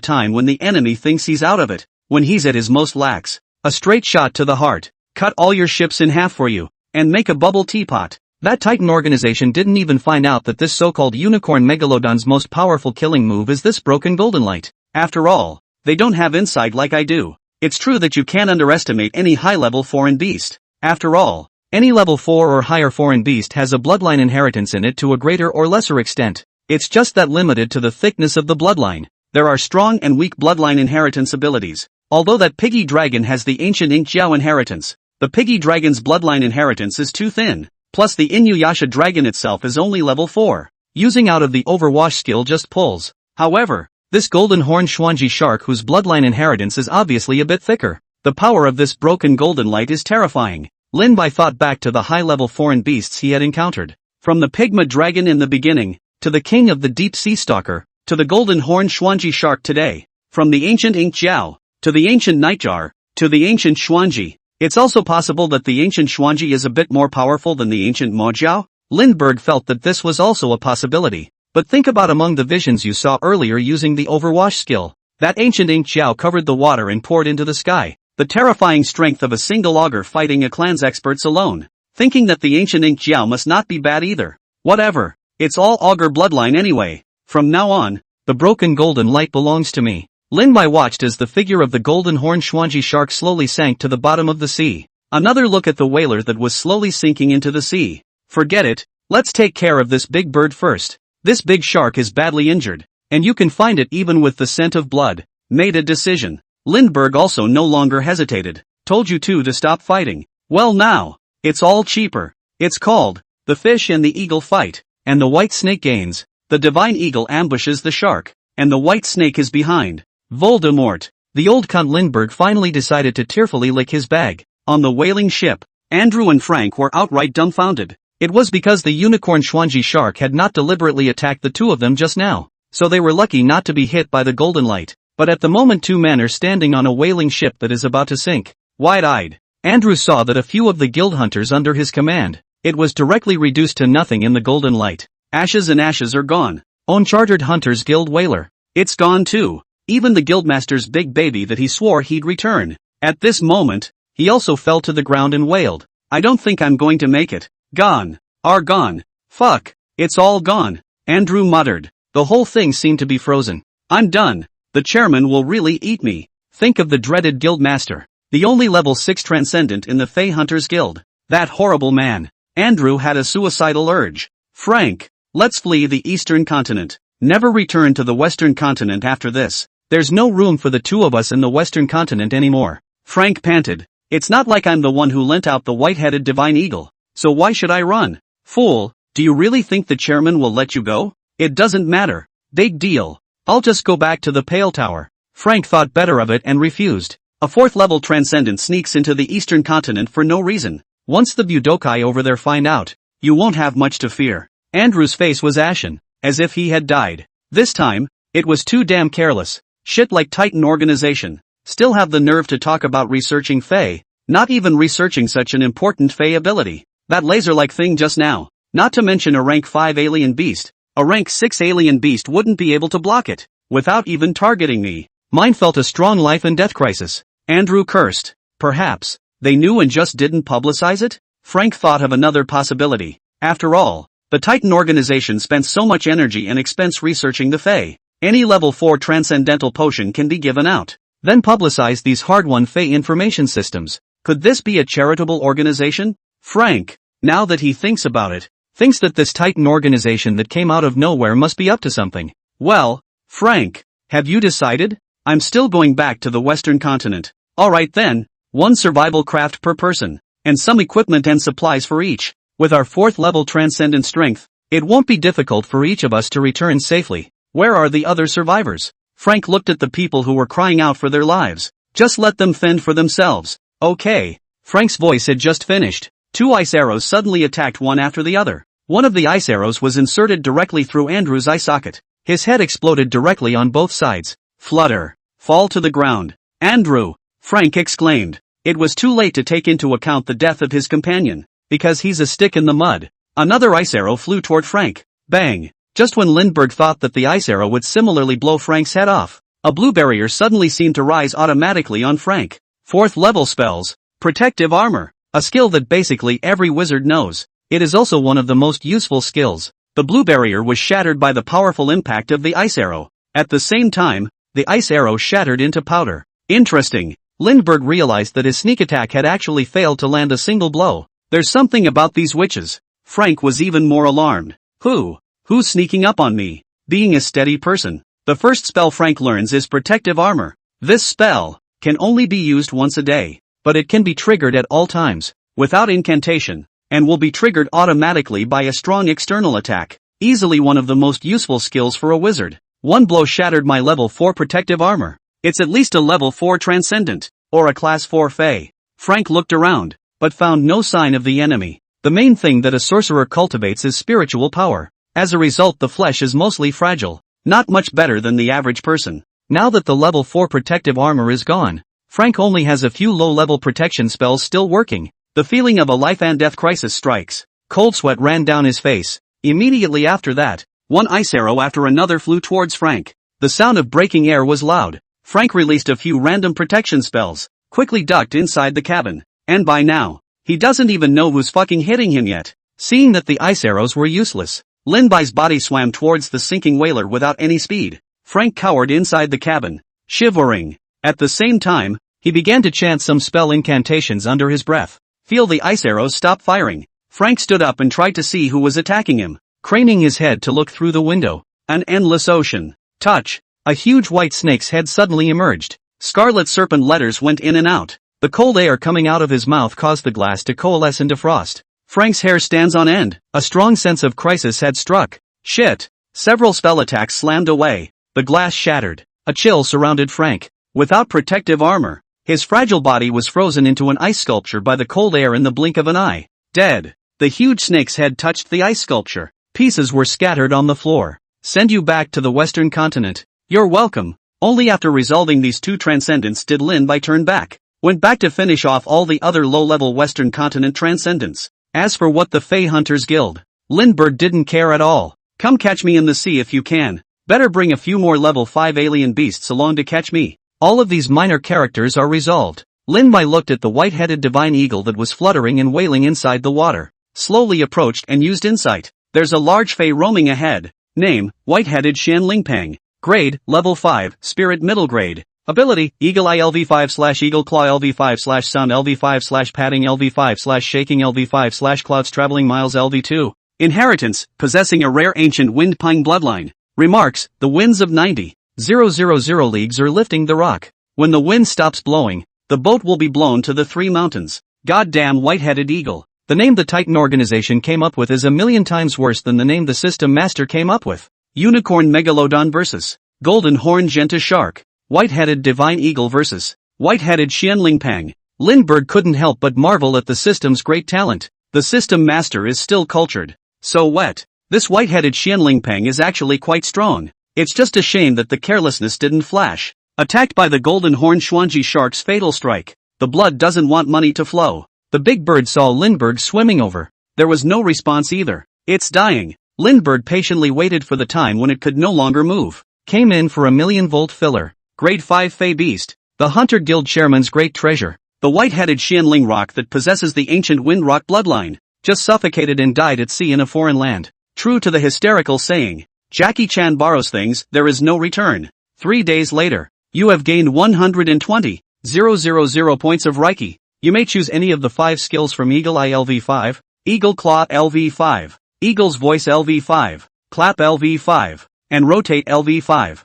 time when the enemy thinks he's out of it, when he's at his most lax. A straight shot to the heart, cut all your ships in half for you, and make a bubble teapot. That Titan organization didn't even find out that this so-called unicorn megalodon's most powerful killing move is this broken golden light. After all, they don't have insight like I do. It's true that you can't underestimate any high-level foreign beast. After all, any level 4 or higher foreign beast has a bloodline inheritance in it to a greater or lesser extent. It's just that limited to the thickness of the bloodline. There are strong and weak bloodline inheritance abilities. Although that piggy dragon has the ancient Ink Jiao inheritance, the piggy dragon's bloodline inheritance is too thin. Plus the Inuyasha dragon itself is only level 4. Using out of the overwash skill just pulls. However, this golden horn Xuanji shark whose bloodline inheritance is obviously a bit thicker. The power of this broken golden light is terrifying. Lin Bai thought back to the high-level foreign beasts he had encountered. From the Pygma dragon in the beginning, to the king of the deep sea stalker, to the golden horn Xuanji shark today. From the ancient Ink Jiao, to the ancient Nightjar, to the ancient Xuanji. It's also possible that the ancient Xuanji is a bit more powerful than the ancient Mojiao. Lindbergh felt that this was also a possibility. But think about among the visions you saw earlier using the overwash skill. That ancient Ink Jiao covered the water and poured into the sky. The terrifying strength of a single augur fighting a clan's experts alone. Thinking that the ancient Ink Jiao must not be bad either. Whatever. It's all augur bloodline anyway. From now on, the broken golden light belongs to me. Lin Bai watched as the figure of the golden horn Xuanji shark slowly sank to the bottom of the sea. Another look at the whaler that was slowly sinking into the sea. Forget it, let's take care of this big bird first. This big shark is badly injured, and you can find it even with the scent of blood. Made a decision. Lindbergh also no longer hesitated. Told you to stop fighting. Well now, it's all cheaper. It's called The fish and the eagle fight, and the white snake gains. The divine eagle ambushes the shark, and the white snake is behind. Voldemort. The old cunt Lindbergh finally decided to tearfully lick his bag. On the whaling ship, Andrew and Frank were outright dumbfounded. It was because the unicorn Schwanji shark had not deliberately attacked the two of them just now, so they were lucky not to be hit by the golden light. But at the moment two men are standing on a whaling ship that is about to sink. Wide-eyed, Andrew saw that a few of the guild hunters under his command, it was directly reduced to nothing in the golden light. Ashes and ashes are gone. Unchartered Hunters Guild whaler. It's gone too. Even the guildmaster's big baby that he swore he'd return. At this moment, he also fell to the ground and wailed, I don't think I'm going to make it. Gone. Are gone. Fuck. It's all gone. Andrew muttered. The whole thing seemed to be frozen. I'm done. The chairman will really eat me. Think of the dreaded guildmaster. The only level 6 transcendent in the Fey Hunters Guild. That horrible man. Andrew had a suicidal urge. Frank, let's flee the eastern continent. Never return to the western continent after this. There's no room for the two of us in the western continent anymore. Frank panted. It's not like I'm the one who lent out the white-headed divine eagle. So why should I run? Fool, do you really think the chairman will let you go? It doesn't matter. Big deal. I'll just go back to the Pale Tower. Frank thought better of it and refused. A 4th level transcendent sneaks into the eastern continent for no reason. Once the Budokai over there find out, you won't have much to fear. Andrew's face was ashen, as if he had died. This time, it was too damn careless. Shit like Titan organization. Still have the nerve to talk about researching Fey, not even researching such an important Fey ability. That laser-like thing just now, not to mention a rank 5 alien beast, a rank 6 alien beast wouldn't be able to block it, without even targeting me. Mine felt a strong life and death crisis. Andrew cursed. Perhaps, they knew and just didn't publicize it? Frank thought of another possibility. After all, the Titan organization spent so much energy and expense researching the Fey. Any level 4 transcendental potion can be given out. Then publicize these hard-won Fey information systems. Could this be a charitable organization? Frank, now that he thinks about it, thinks that this Titan organization that came out of nowhere must be up to something. Well, Frank, have you decided? I'm still going back to the western continent. Alright then, 1 survival craft per person, and some equipment and supplies for each. With our 4th level transcendent strength, it won't be difficult for each of us to return safely. Where are the other survivors? Frank looked at the people who were crying out for their lives. Just let them fend for themselves. Okay. Frank's voice had just finished. 2 ice arrows suddenly attacked one after the other. One of the ice arrows was inserted directly through Andrew's eye socket. His head exploded directly on both sides. Flutter. Fall to the ground. Andrew! Frank exclaimed. It was too late to take into account the death of his companion, because he's a stick in the mud. Another ice arrow flew toward Frank. Bang! Just when Lindbergh thought that the ice arrow would similarly blow Frank's head off, a blue barrier suddenly seemed to rise automatically on Frank. 4th level spells. Protective armor. A skill that basically every wizard knows. It is also one of the most useful skills. The blue barrier was shattered by the powerful impact of the ice arrow. At the same time, the ice arrow shattered into powder. Interesting. Lindbergh realized that his sneak attack had actually failed to land a single blow. There's something about these witches. Frank was even more alarmed. Who's sneaking up on me? Being a steady person. The first spell Frank learns is protective armor. This spell can only be used once a day, but it can be triggered at all times, without incantation, and will be triggered automatically by a strong external attack. Easily one of the most useful skills for a wizard. One blow shattered my level 4 protective armor. It's at least a level 4 transcendent, or a class 4 Fey. Frank looked around, but found no sign of the enemy. The main thing that a sorcerer cultivates is spiritual power. As a result, the flesh is mostly fragile, not much better than the average person. Now that the level 4 protective armor is gone, Frank only has a few low-level protection spells still working. The feeling of a life and death crisis strikes. Cold sweat ran down his face. Immediately after that, one ice arrow after another flew towards Frank. The sound of breaking air was loud. Frank released a few random protection spells, quickly ducked inside the cabin, and by now, he doesn't even know who's fucking hitting him yet. Seeing that the ice arrows were useless, Linbai's body swam towards the sinking whaler without any speed. Frank cowered inside the cabin, shivering. At the same time, he began to chant some spell incantations under his breath. Feel the ice arrows stop firing. Frank stood up and tried to see who was attacking him, craning his head to look through the window. An endless ocean. Touch. A huge white snake's head suddenly emerged. Scarlet serpent letters went in and out. The cold air coming out of his mouth caused the glass to coalesce into frost. Frank's hair stands on end. A strong sense of crisis had struck. Shit. Several spell attacks slammed away. The glass shattered. A chill surrounded Frank. Without protective armor, his fragile body was frozen into an ice sculpture by the cold air in the blink of an eye. Dead. The huge snake's head touched the ice sculpture. Pieces were scattered on the floor. Send you back to the western continent. You're welcome. Only after resolving these two transcendents did Lin Bai turn back. Went back to finish off all the other low-level western continent transcendents. As for what the Fey Hunters Guild, Lindbergh didn't care at all. Come catch me in the sea if you can. Better bring a few more level 5 alien beasts along to catch me. All of these minor characters are resolved. Lin Bai looked at the white-headed divine eagle that was fluttering and wailing inside the water. Slowly approached and used insight. There's a large Fey roaming ahead. Name, White-headed Shan Lingpeng. Grade, level 5, spirit middle grade. Ability, Eagle Eye LV5/Eagle Claw LV5/Sound LV5/Padding LV5/Shaking LV5/Clouds Traveling Miles LV2. Inheritance, possessing a rare ancient wind pine bloodline. Remarks, the winds of 90,000 leagues are lifting the rock. When the wind stops blowing, the boat will be blown to the three mountains. Goddamn white-headed eagle. The name the Titan organization came up with is a million times worse than the name the system master came up with. Unicorn Megalodon vs. Golden Horn Genta Shark. White-headed Divine Eagle vs. White-headed Xianlingpang. Lindbergh couldn't help but marvel at the system's great talent. The system master is still cultured. So what? This white-headed Xianlingpang is actually quite strong. It's just a shame that the carelessness didn't flash. Attacked by the Golden Horn Xuanji Shark's fatal strike. The blood doesn't want money to flow. The big bird saw Lindbergh swimming over. There was no response either. It's dying. Lindbergh patiently waited for the time when it could no longer move. Came in for a 1,000,000-volt filler. Grade 5 Fey Beast. The Hunter Guild Chairman's great treasure. The white-headed Xianling rock that possesses the ancient wind rock bloodline. Just suffocated and died at sea in a foreign land. True to the hysterical saying, Jackie Chan borrows things, there is no return. 3 days later, you have gained 120,000 points of Reiki. You may choose any of the 5 skills from Eagle Eye LV5, Eagle Claw LV5, Eagle's Voice LV5, Clap LV5, and Rotate LV5.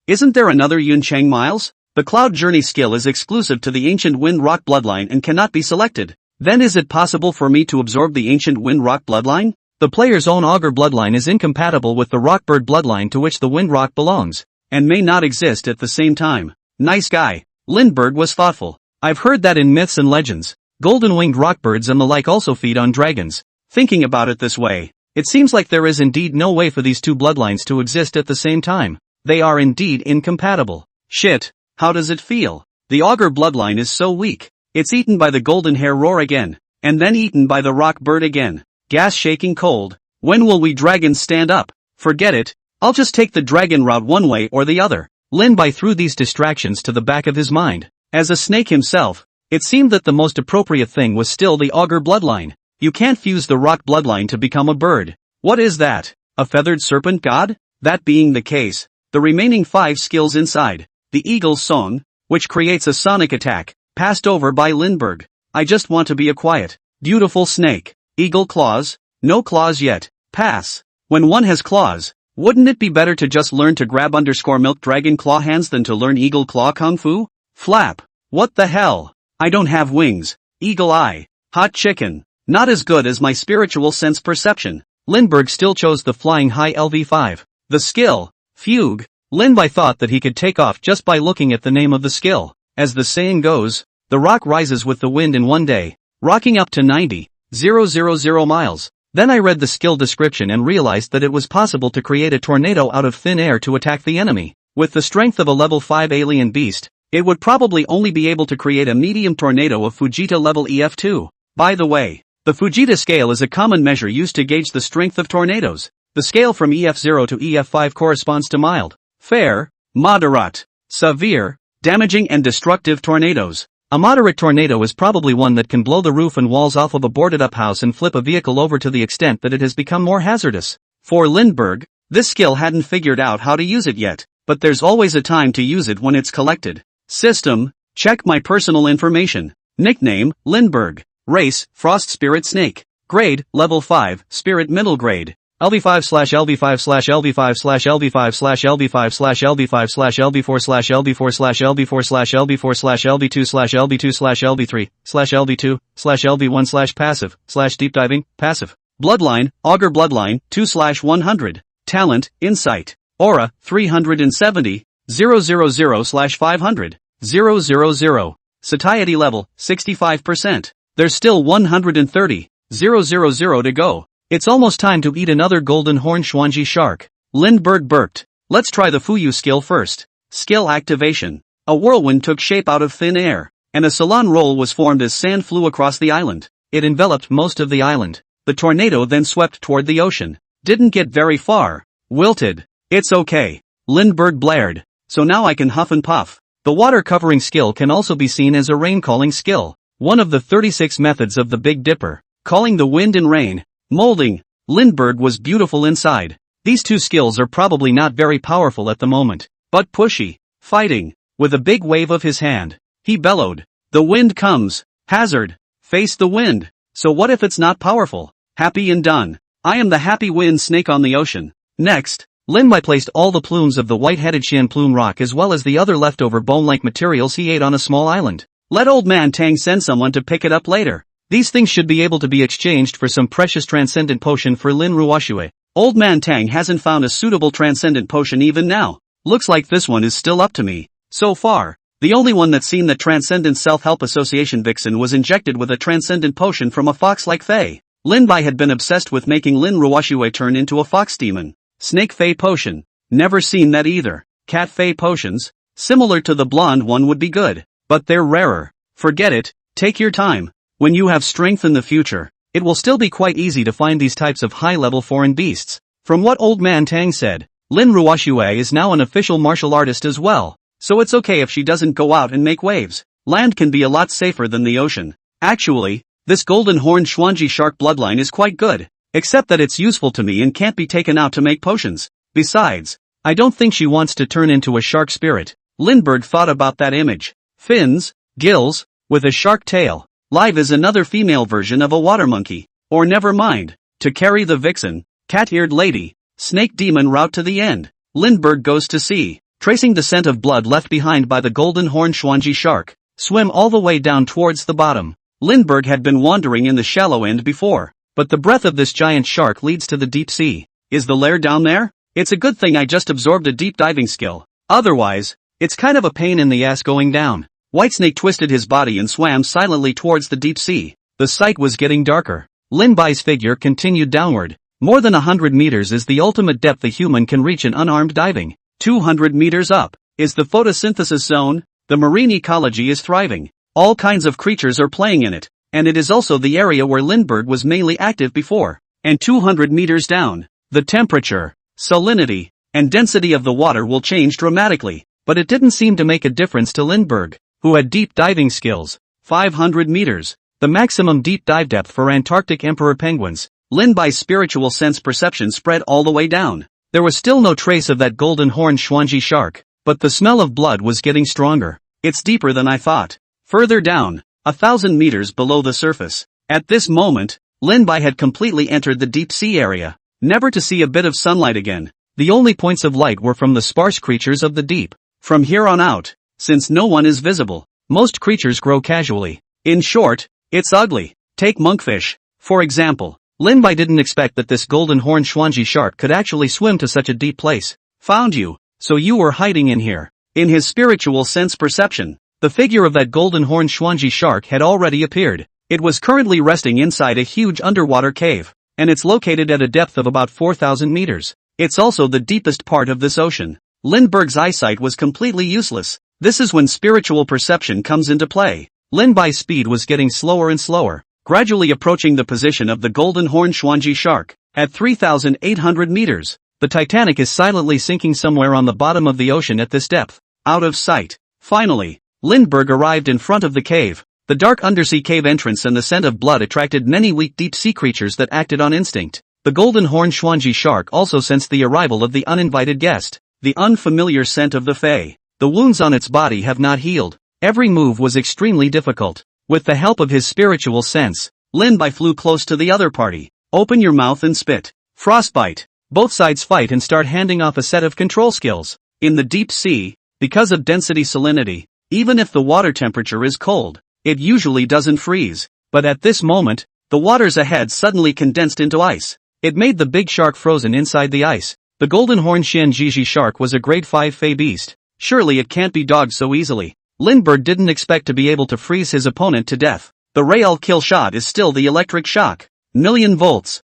Isn't there another Yuncheng Miles? The Cloud Journey skill is exclusive to the Ancient Wind Rock bloodline and cannot be selected. Then is it possible for me to absorb the Ancient Wind Rock bloodline? The player's own Augur bloodline is incompatible with the Rockbird bloodline to which the Wind Rock belongs, and may not exist at the same time. Nice guy. Lindbergh was thoughtful. I've heard that in myths and legends, golden-winged rockbirds and the like also feed on dragons. Thinking about it this way, it seems like there is indeed no way for these two bloodlines to exist at the same time. They are indeed incompatible. Shit, how does it feel? The Augur bloodline is so weak. It's eaten by the golden hair roar again, and then eaten by the rock bird again. Gas shaking cold. When will we dragons stand up? Forget it. I'll just take the dragon route one way or the other. Lin Bai threw these distractions to the back of his mind. As a snake himself, it seemed that the most appropriate thing was still the Augur bloodline. You can't fuse the rock bloodline to become a bird. What is that? A feathered serpent god? That being the case, the remaining 5 skills inside, the Eagle's Song, which creates a sonic attack, passed over by Lindbergh. I just want to be a quiet, beautiful snake. Eagle Claws? No claws yet. Pass. When one has claws, wouldn't it be better to just learn to grab _milk dragon claw hands than to learn Eagle Claw Kung Fu? Flap. What the hell? I don't have wings. Eagle Eye. Hot chicken. Not as good as my spiritual sense perception. Lindbergh still chose the flying high LV5. The skill, Fugue. Lin Bai thought that he could take off just by looking at the name of the skill. As the saying goes, the rock rises with the wind in one day, rocking up to 90,000 miles. Then I read the skill description and realized that it was possible to create a tornado out of thin air to attack the enemy. With the strength of a level 5 alien beast, it would probably only be able to create a medium tornado of Fujita level EF2. By the way, the Fujita scale is a common measure used to gauge the strength of tornadoes. The scale from EF0 to EF5 corresponds to mild, fair, moderate, severe, damaging and destructive tornadoes. A moderate tornado is probably one that can blow the roof and walls off of a boarded-up house and flip a vehicle over to the extent that it has become more hazardous. For Lindbergh, this skill hadn't figured out how to use it yet, but there's always a time to use it when it's collected. System, check my personal information. Nickname, Lindbergh. Race, Frost Spirit Snake. Grade, level 5, Spirit Middle Grade. LV5 slash LV5 slash LV5 slash LV5 slash LV5 slash LV5 slash LV4 slash LV4 slash LV4 slash LV4 slash LV2 slash LV2 slash LV3 slash LV2 slash LV1 slash passive slash deep diving passive. Bloodline, Augur Bloodline, 2 slash 100. Talent, Insight. Aura, 370, 000 slash 500, 000. Satiety level, 65%. There's still 130, 000 to go. It's almost time to eat another golden horn Schwanji shark. Lindbergh burped. Let's try the Fuyu skill first. Skill activation. A whirlwind took shape out of thin air, and a salon roll was formed as sand flew across the island. It enveloped most of the island. The tornado then swept toward the ocean. Didn't get very far. Wilted. It's okay. Lindbergh blared. So now I can huff and puff. The water covering skill can also be seen as a rain calling skill. One of the 36 methods of the Big Dipper. Calling the wind and rain. Molding. Lindbergh was beautiful inside. These two skills are probably not very powerful at the moment, but pushy. Fighting. With a big wave of his hand, he bellowed. The wind comes. Hazard. Face the wind. So what if it's not powerful? Happy and done. I am the happy wind snake on the ocean. Next, Lindbai placed all the plumes of the white-headed Shan plume rock as well as the other leftover bone-like materials he ate on a small island. Let old man Tang send someone to pick it up later. These things should be able to be exchanged for some precious transcendent potion for Lin Ruoxue. Old man Tang hasn't found a suitable transcendent potion even now. Looks like this one is still up to me. So far, the only one that's seen that Transcendent Self-Help Association vixen was injected with a transcendent potion from a fox-like fae. Lindbai had been obsessed with making Lin Ruoxue turn into a fox demon. Snake fae potion. Never seen that either. Cat fae potions, similar to the blonde one would be good, but they're rarer. Forget it, take your time. When you have strength in the future, it will still be quite easy to find these types of high-level foreign beasts. From what Old Man Tang said, Lin Ruoxue is now an official martial artist as well, so it's okay if she doesn't go out and make waves. Land can be a lot safer than the ocean. Actually, this golden horned Schwanji shark bloodline is quite good, except that it's useful to me and can't be taken out to make potions. Besides, I don't think she wants to turn into a shark spirit. Lindbergh thought about that image. Fins, gills, with a shark tail. Live is another female version of a water monkey. Or never mind. To carry the vixen, cat-eared lady, snake demon route to the end. Lindbergh goes to sea, tracing the scent of blood left behind by the golden horned Schwanji shark. Swim all the way down towards the bottom. Lindbergh had been wandering in the shallow end before, but the breath of this giant shark leads to the deep sea. Is the lair down there? It's a good thing I just absorbed a deep diving skill. Otherwise, it's kind of a pain in the ass going down. Whitesnake twisted his body and swam silently towards the deep sea. The sight was getting darker. Lindbai's figure continued downward. More than 100 meters is the ultimate depth a human can reach in unarmed diving. 200 meters up is the photosynthesis zone. The marine ecology is thriving. All kinds of creatures are playing in it, and it is also the area where Lindbergh was mainly active before. And 200 meters down, the temperature, salinity, and density of the water will change dramatically, but it didn't seem to make a difference to Lindbergh, who had deep diving skills. 500 meters, the maximum deep dive depth for Antarctic emperor penguins. Lindbai's spiritual sense perception spread all the way down. There was still no trace of that golden horned Schwanji shark, but the smell of blood was getting stronger. It's deeper than I thought. Further down, 1,000 meters below the surface. At this moment, Lindbai had completely entered the deep sea area, never to see a bit of sunlight again. The only points of light were from the sparse creatures of the deep. From here on out, since no one is visible, most creatures grow casually. In short, it's ugly. Take monkfish, for example. Lindbai didn't expect that this golden horned Schwanji shark could actually swim to such a deep place. Found you, so you were hiding in here. In his spiritual sense perception, the figure of that golden horned Schwanji shark had already appeared. It was currently resting inside a huge underwater cave, and it's located at a depth of about 4,000 meters. It's also the deepest part of this ocean. Lindbergh's eyesight was completely useless. This is when spiritual perception comes into play. Lindbai's speed was getting slower and slower, gradually approaching the position of the golden horned Schwanji shark. At 3,800 meters, the Titanic is silently sinking somewhere on the bottom of the ocean at this depth. Out of sight. Finally, Lindbergh arrived in front of the cave. The dark undersea cave entrance and the scent of blood attracted many weak deep-sea creatures that acted on instinct. The golden horned Schwanji shark also sensed the arrival of the uninvited guest. The unfamiliar scent of the fae. The wounds on its body have not healed. Every move was extremely difficult. With the help of his spiritual sense, Lindbai flew close to the other party. Open your mouth and spit. Frostbite. Both sides fight and start handing off a set of control skills. In the deep sea, because of density salinity, even if the water temperature is cold, it usually doesn't freeze. But at this moment, the waters ahead suddenly condensed into ice. It made the big shark frozen inside the ice. The golden horn Xianjiji shark was a grade 5 fey beast. Surely it can't be dogged so easily. Lindbergh didn't expect to be able to freeze his opponent to death. The Rael kill shot is still the electric shock. Million volts.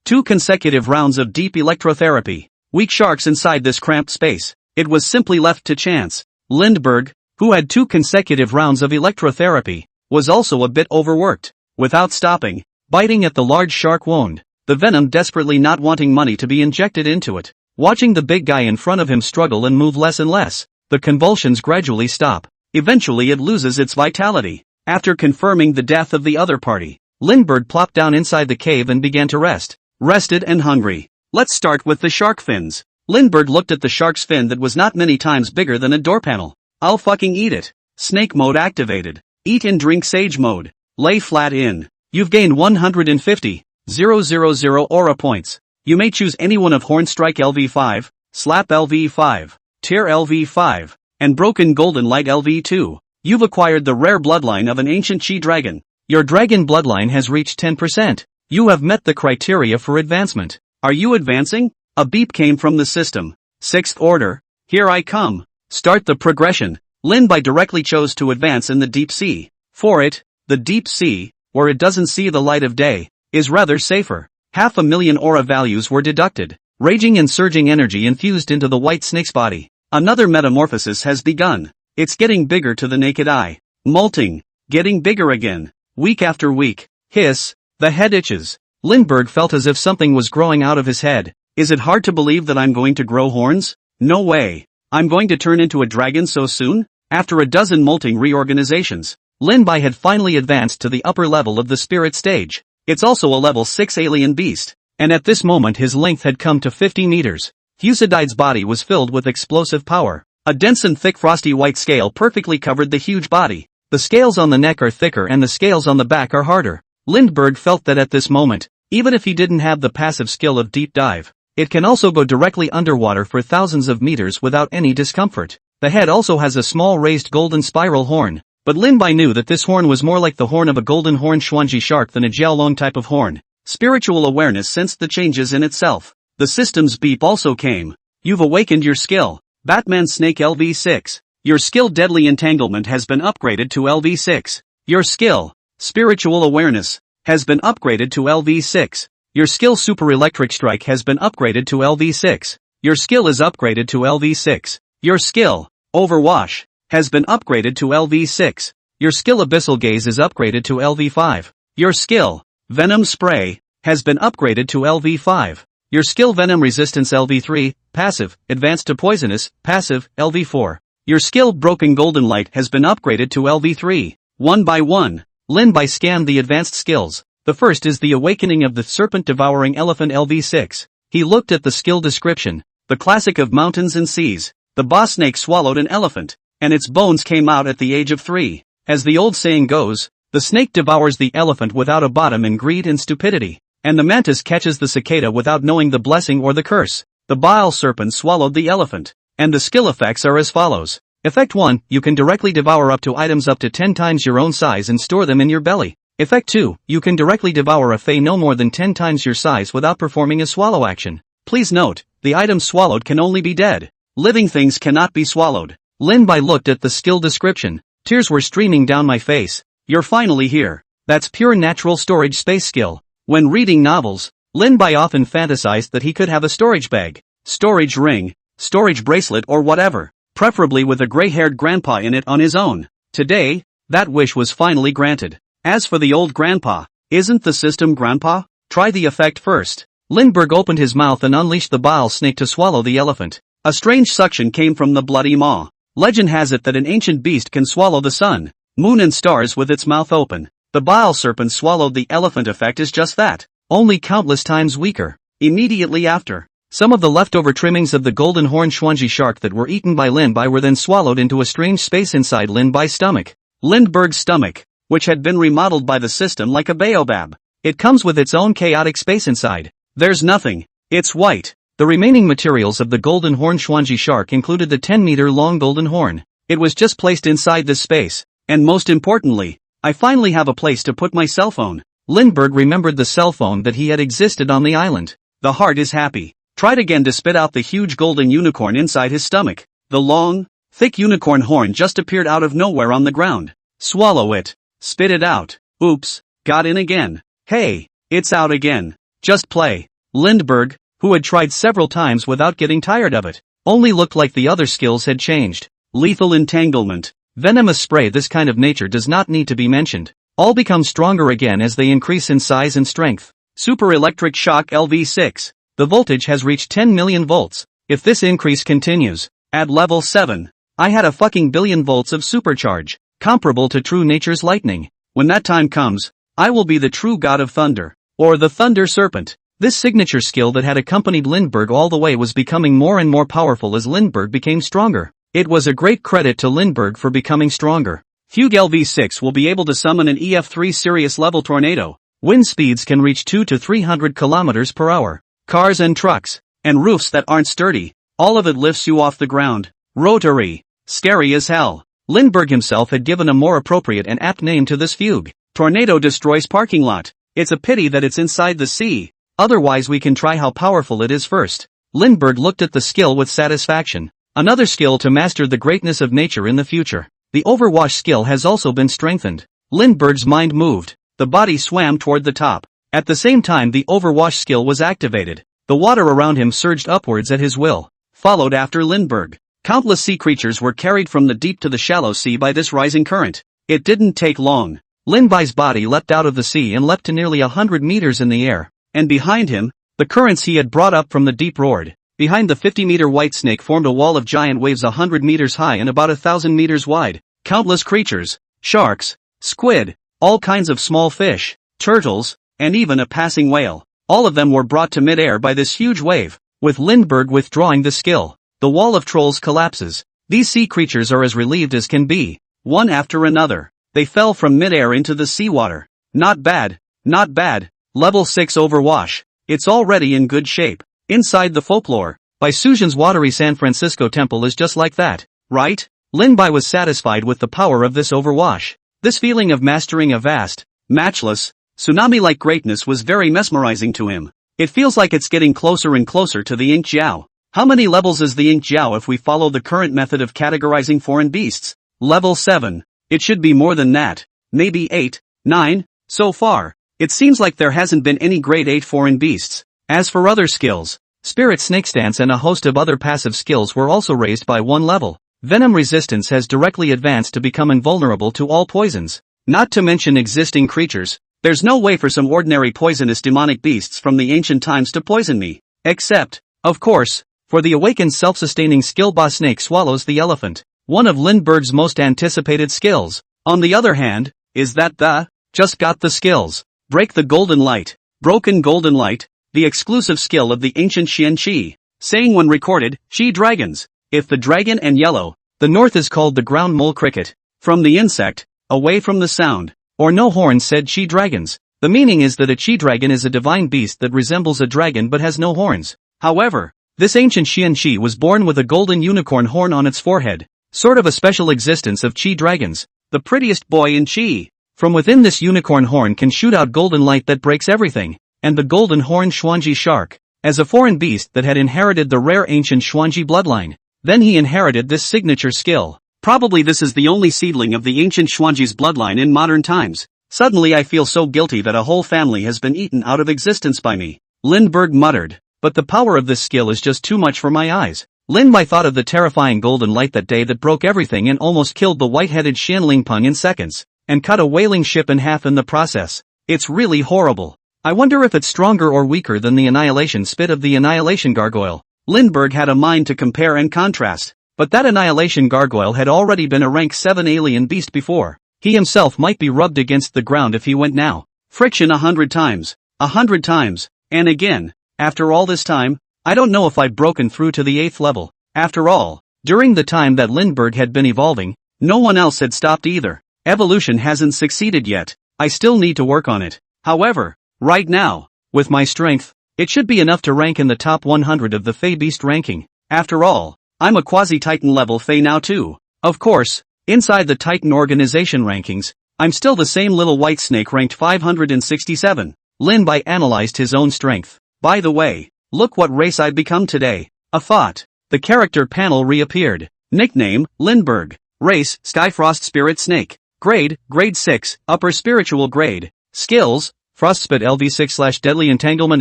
2 consecutive rounds of deep electrotherapy. Weak sharks inside this cramped space. It was simply left to chance. Lindbergh, who had 2 consecutive rounds of electrotherapy, was also a bit overworked. Without stopping, biting at the large shark wound, the venom desperately not wanting money to be injected into it. Watching the big guy in front of him struggle and move less and less, the convulsions gradually stop. Eventually it loses its vitality. After confirming the death of the other party, Lindbergh plopped down inside the cave and began to rest. Rested and hungry. Let's start with the shark fins. Lindbergh looked at the shark's fin that was not many times bigger than a door panel. I'll fucking eat it. Snake mode activated. Eat and drink sage mode. Lay flat in. You've gained 150,000 aura points. You may choose any one of Horn Strike LV5, Slap LV5, Tear LV5, and Broken Golden Light LV2. You've acquired the rare bloodline of an ancient Chi dragon. Your dragon bloodline has reached 10%. You have met the criteria for advancement. Are you advancing? A beep came from the system. 6th order. Here I come. Start the progression. Lindbergh directly chose to advance in the deep sea. For it, the deep sea, where it doesn't see the light of day, is rather safer. 500,000 aura values were deducted. Raging and surging energy infused into the white snake's body. Another metamorphosis has begun. It's getting bigger to the naked eye. Molting. Getting bigger again. Week after week. Hiss. The head itches. Lindbergh felt as if something was growing out of his head. Is it hard to believe that I'm going to grow horns? No way. I'm going to turn into a dragon so soon? After a dozen molting reorganizations, Lindbergh had finally advanced to the upper level of the spirit stage. It's also a level 6 alien beast, and at this moment his length had come to 50 meters. Fusidide's body was filled with explosive power. A dense and thick frosty white scale perfectly covered the huge body. The scales on the neck are thicker and the scales on the back are harder. Lindbergh felt that at this moment, even if he didn't have the passive skill of deep dive, it can also go directly underwater for thousands of meters without any discomfort. The head also has a small raised golden spiral horn, but Lindbergh knew that this horn was more like the horn of a golden horn Xuanji shark than a Jiaolong type of horn. Spiritual awareness sensed the changes in itself. The system's beep also came. You've awakened your skill. Batman Snake LV6. Your skill Deadly Entanglement has been upgraded to LV6. Your skill, Spiritual Awareness, has been upgraded to LV6. Your skill Super Electric Strike has been upgraded to LV6. Your skill is upgraded to LV6. Your skill, Overwash, has been upgraded to LV6. Your skill Abyssal Gaze is upgraded to LV5. Your skill, Venom Spray, has been upgraded to LV5. Your skill Venom Resistance LV3, passive, advanced to Poisonous, passive, LV4. Your skill Broken Golden Light has been upgraded to LV3. One by one, Lindbergh scanned the advanced skills. The first is the Awakening of the Serpent Devouring Elephant LV6. He looked at the skill description. The classic of mountains and seas. The boss snake swallowed an elephant, and its bones came out at the age of 3. As the old saying goes, the snake devours the elephant without a bottom in greed and stupidity, and the mantis catches the cicada without knowing the blessing or the curse. The bile serpent swallowed the elephant, and the skill effects are as follows. Effect 1, you can directly devour up to items up to 10 times your own size and store them in your belly. Effect 2, you can directly devour a fey no more than 10 times your size without performing a swallow action. Please note, the items swallowed can only be dead. Living things cannot be swallowed. Lindbergh looked at the skill description. Tears were streaming down my face. You're finally here. That's pure natural storage space skill. When reading novels, Lindbergh often fantasized that he could have a storage bag, storage ring, storage bracelet or whatever, preferably with a gray-haired grandpa in it on his own. Today, that wish was finally granted. As for the old grandpa, isn't the system grandpa? Try the effect first. Lindbergh opened his mouth and unleashed the bile snake to swallow the elephant. A strange suction came from the bloody maw. Legend has it that an ancient beast can swallow the sun, moon and stars with its mouth open. The bile serpent swallowed the elephant. Effect is just that, only countless times weaker. Immediately after, some of the leftover trimmings of the golden horn Xuanji shark that were eaten by Lindbergh were then swallowed into a strange space inside Lindbergh's stomach. Lindbergh's stomach, which had been remodeled by the system like a baobab. It comes with its own chaotic space inside. There's nothing. It's white. The remaining materials of the golden horn Schwanji shark included the 10-meter-long golden horn. It was just placed inside this space. And most importantly, I finally have a place to put my cell phone. Lindbergh remembered the cell phone that he had existed on the island. The heart is happy. Tried again to spit out the huge golden unicorn inside his stomach. The long, thick unicorn horn just appeared out of nowhere on the ground. Swallow it. Spit it out. Oops, got in again. Hey, it's out again. Just play. Lindbergh, who had tried several times without getting tired of it, only looked like the other skills had changed. Lethal entanglement. Venomous spray. This kind of nature does not need to be mentioned. All become stronger again as they increase in size and strength. Super electric shock LV6. The voltage has reached 10 million volts. If this increase continues, at level 7, I had a fucking billion volts of supercharge, comparable to true nature's lightning. When that time comes, I will be the true god of thunder, or the thunder serpent. This signature skill that had accompanied Lindbergh all the way was becoming more and more powerful as Lindbergh became stronger. It was a great credit to Lindbergh for becoming stronger. Fugue LV6 will be able to summon an EF3 Sirius level tornado. Wind speeds can reach 200 to 300 kilometers per hour. Cars and trucks, and roofs that aren't sturdy, all of it lifts you off the ground. Rotary. Scary as hell. Lindbergh himself had given a more appropriate and apt name to this fugue. Tornado destroys parking lot. It's a pity that it's inside the sea. Otherwise we can try how powerful it is first. Lindbergh looked at the skill with satisfaction. Another skill to master the greatness of nature in the future. The overwash skill has also been strengthened. Lindbergh's mind moved. The body swam toward the top. At the same time the overwash skill was activated. The water around him surged upwards at his will. Followed after Lindbergh. Countless sea creatures were carried from the deep to the shallow sea by this rising current. It didn't take long. Lindby's body leapt out of the sea and leapt to nearly 100 meters in the air. And behind him, the currents he had brought up from the deep roared. Behind the 50-meter white snake formed a wall of giant waves 100 meters high and about 1,000 meters wide. Countless creatures, sharks, squid, all kinds of small fish, turtles, and even a passing whale. All of them were brought to mid-air by this huge wave. With Lindbergh withdrawing the skill, the wall of trolls collapses. These sea creatures are as relieved as can be. One after another, they fell from mid-air into the seawater. Not bad, not bad. Level 6 overwash. It's already in good shape. Inside the folklore, by Suzan's watery San Francisco temple is just like that, right? Lindby was satisfied with the power of this overwash. This feeling of mastering a vast, matchless, tsunami-like greatness was very mesmerizing to him. It feels like it's getting closer and closer to the Ink Jiao. How many levels is the Ink Jiao if we follow the current method of categorizing foreign beasts? Level 7. It should be more than that. Maybe 8, 9, so far. It seems like there hasn't been any grade 8 foreign beasts. As for other skills, Spirit Snake Stance and a host of other passive skills were also raised by one level. Venom resistance has directly advanced to become invulnerable to all poisons. Not to mention existing creatures. There's no way for some ordinary poisonous demonic beasts from the ancient times to poison me. Except, of course, for the awakened self-sustaining skill Boss Snake swallows the elephant. One of Lindbergh's most anticipated skills. On the other hand, is that just got the skills. Break the golden light. Broken golden light, the exclusive skill of the ancient Xian Qi. Saying when recorded, Qi dragons. If the dragon and yellow, the north is called the ground mole cricket. From the insect, away from the sound, or no horn said Qi dragons. The meaning is that a Qi dragon is a divine beast that resembles a dragon but has no horns. However, this ancient Xian Qi was born with a golden unicorn horn on its forehead. Sort of a special existence of Qi dragons. The prettiest boy in Qi. From within this unicorn horn can shoot out golden light that breaks everything. And the golden horned Schwanji shark, as a foreign beast that had inherited the rare ancient Schwanji bloodline. Then he inherited this signature skill. Probably this is the only seedling of the ancient Schwanji's bloodline in modern times. Suddenly I feel so guilty that a whole family has been eaten out of existence by me. Lindbergh muttered. But the power of this skill is just too much for my eyes. Lindby thought of the terrifying golden light that day that broke everything and almost killed the white-headed Xian Lingpeng in seconds. And cut a whaling ship in half in the process. It's really horrible. I wonder if it's stronger or weaker than the annihilation spit of the annihilation gargoyle. Lindbergh had a mind to compare and contrast, but that annihilation gargoyle had already been a rank 7 alien beast before. He himself might be rubbed against the ground if he went now. Friction 100 times, 100 times, and again. After all this time, I don't know if I've broken through to the 8th level. After all, during the time that Lindbergh had been evolving, no one else had stopped either. Evolution hasn't succeeded yet. I still need to work on it. However, right now, with my strength, It should be enough to rank in the top 100 of the Fey Beast ranking. After all, I'm a quasi-Titan level Fey now too. Of course, inside the Titan organization rankings, I'm still the same little white snake ranked 567. Lin Bai analyzed his own strength. By the way, look what race I've become today. A thought. The character panel reappeared. Nickname, Lindbergh. Race, Skyfrost Spirit Snake. Grade, Grade 6, Upper Spiritual Grade. Skills, Frostspit LV6/Deadly Entanglement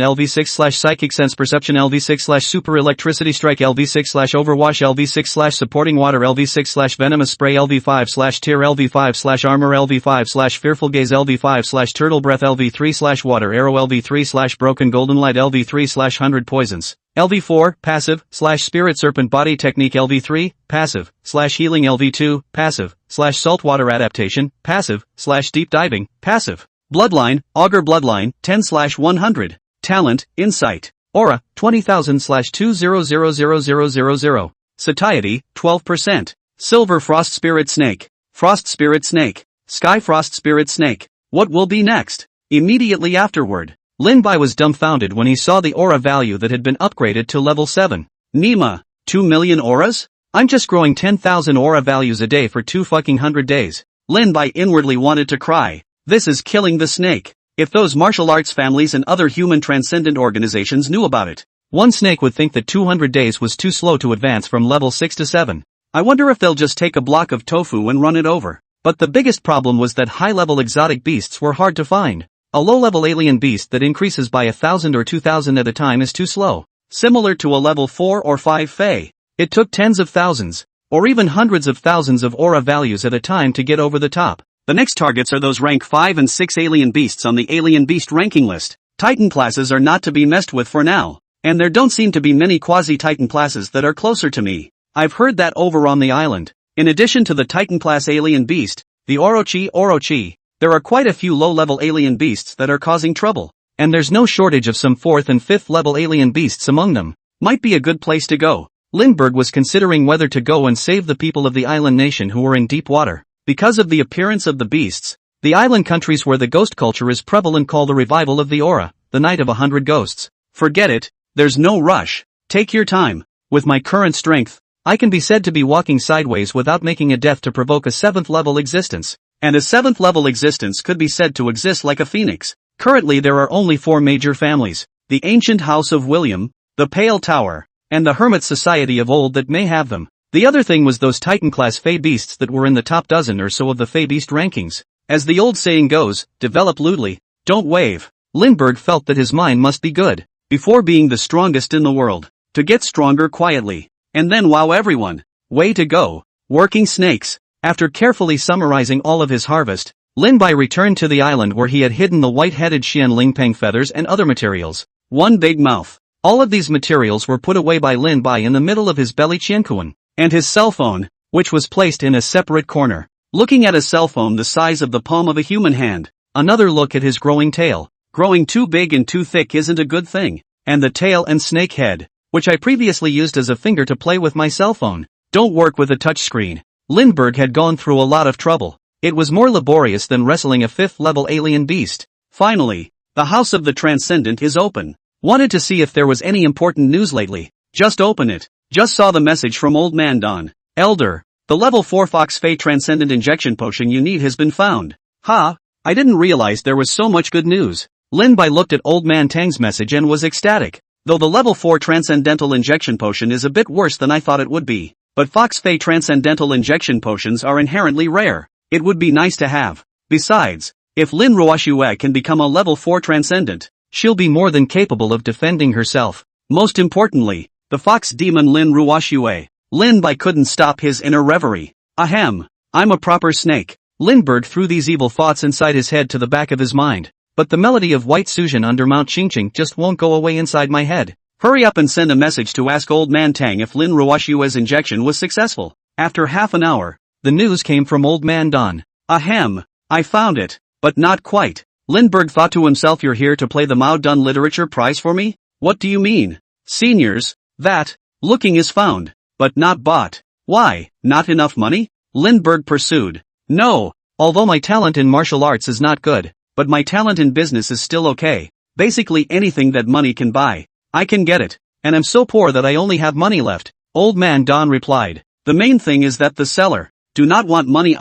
LV6/Psychic Sense Perception LV6/Super Electricity Strike LV6/Overwash LV6/Supporting Water LV6/Venomous Spray LV5/Tear LV5/Armor LV5/Fearful Gaze LV5/Turtle Breath LV3/Water Arrow LV3/Broken Golden Light LV3/100 Poisons. LV4, Passive, /Spirit Serpent Body Technique LV3, Passive, /Healing LV2, Passive, /Saltwater Adaptation, Passive, /Deep Diving, Passive. Bloodline, Augur Bloodline, 10/100. Talent, Insight. Aura, 20,000/20000000. Satiety, 12%. Silver Frost Spirit Snake. Frost Spirit Snake. Sky Frost Spirit Snake. What will be next? Immediately afterward, Lin Bai was dumbfounded when he saw the aura value that had been upgraded to level 7. Nima, 2 million auras? I'm just growing 10,000 aura values a day for 200 days. Lin Bai inwardly wanted to cry. This is killing the snake. If those martial arts families and other human transcendent organizations knew about it, one snake would think that 200 days was too slow to advance from level 6 to 7. I wonder if they'll just take a block of tofu and run it over. But the biggest problem was that high-level exotic beasts were hard to find. A low-level alien beast that increases by 1,000 or 2,000 at a time is too slow. Similar to a level 4 or 5 Fey. It took tens of thousands, or even hundreds of thousands of aura values at a time to get over the top. The next targets are those rank 5 and 6 alien beasts on the alien beast ranking list. Titan classes are not to be messed with for now. And there don't seem to be many quasi-Titan classes that are closer to me. I've heard that over on the island. In addition to the Titan class alien beast, the Orochi, there are quite a few low-level alien beasts that are causing trouble. And there's no shortage of some 4th and 5th level alien beasts among them. Might be a good place to go. Lindbergh was considering whether to go and save the people of the island nation who were in deep water. Because of the appearance of the beasts, the island countries where the ghost culture is prevalent call the revival of the aura, the Night of 100 Ghosts. Forget it, there's no rush. Take your time. With my current strength, I can be said to be walking sideways without making a death to provoke a 7th level existence. And a 7th level existence could be said to exist like a phoenix. Currently there are only 4 major families: the ancient house of William, the Pale Tower, and the hermit society of old that may have them. The other thing was those Titan-class Fey beasts that were in the top dozen or so of the Fey beast rankings. As the old saying goes, develop lewdly, don't wave. Lindbergh felt that his mind must be good, before being the strongest in the world, to get stronger quietly, and then wow everyone. Way to go, working snakes. After carefully summarizing all of his harvest, Lin Bai returned to the island where he had hidden the white-headed Xian Lingpeng feathers and other materials. One big mouth. All of these materials were put away by Lin Bai in the middle of his belly Qiankuan, and his cell phone, which was placed in a separate corner. Looking at a cell phone the size of the palm of a human hand, another look at his growing tail. Growing too big and too thick isn't a good thing. And the tail and snake head, which I previously used as a finger to play with my cell phone, don't work with a touchscreen. Lindbergh had gone through a lot of trouble. It was more laborious than wrestling a 5th level alien beast. Finally, the House of the Transcendent is open. Wanted to see if there was any important news lately. Just open it. Just saw the message from Old Man Don. Elder, the level 4 Fox Fey Transcendent injection potion you need has been found. Ha, I didn't realize there was so much good news. Lin Bai looked at Old Man Tang's message and was ecstatic. Though the level 4 Transcendental injection potion is a bit worse than I thought it would be. But Fox Fey Transcendental injection potions are inherently rare. It would be nice to have. Besides, if Lin Ruoxue can become a level 4 Transcendent, she'll be more than capable of defending herself. Most importantly, the fox demon Lin Ruoxue. Lin Bai couldn't stop his inner reverie. Ahem, I'm a proper snake. Lindbergh threw these evil thoughts inside his head to the back of his mind. But the melody of White Suzhen under Mount Qingqing just won't go away inside my head. Hurry up and send a message to ask Old Man Tang if Lin Ruoxue's injection was successful. After half an hour, the news came from Old Man Don. Ahem, I found it, but not quite. Lindbergh thought to himself, you're here to play the Mao Dun Literature Prize for me? What do you mean? Seniors, that, looking is found, but not bought. Why, not enough money? Lindbergh pursued. No, although my talent in martial arts is not good, but my talent in business is still okay. Basically anything that money can buy. I can get it. And I'm so poor that I only have money left. Old man Don replied. The main thing is that the seller do not want money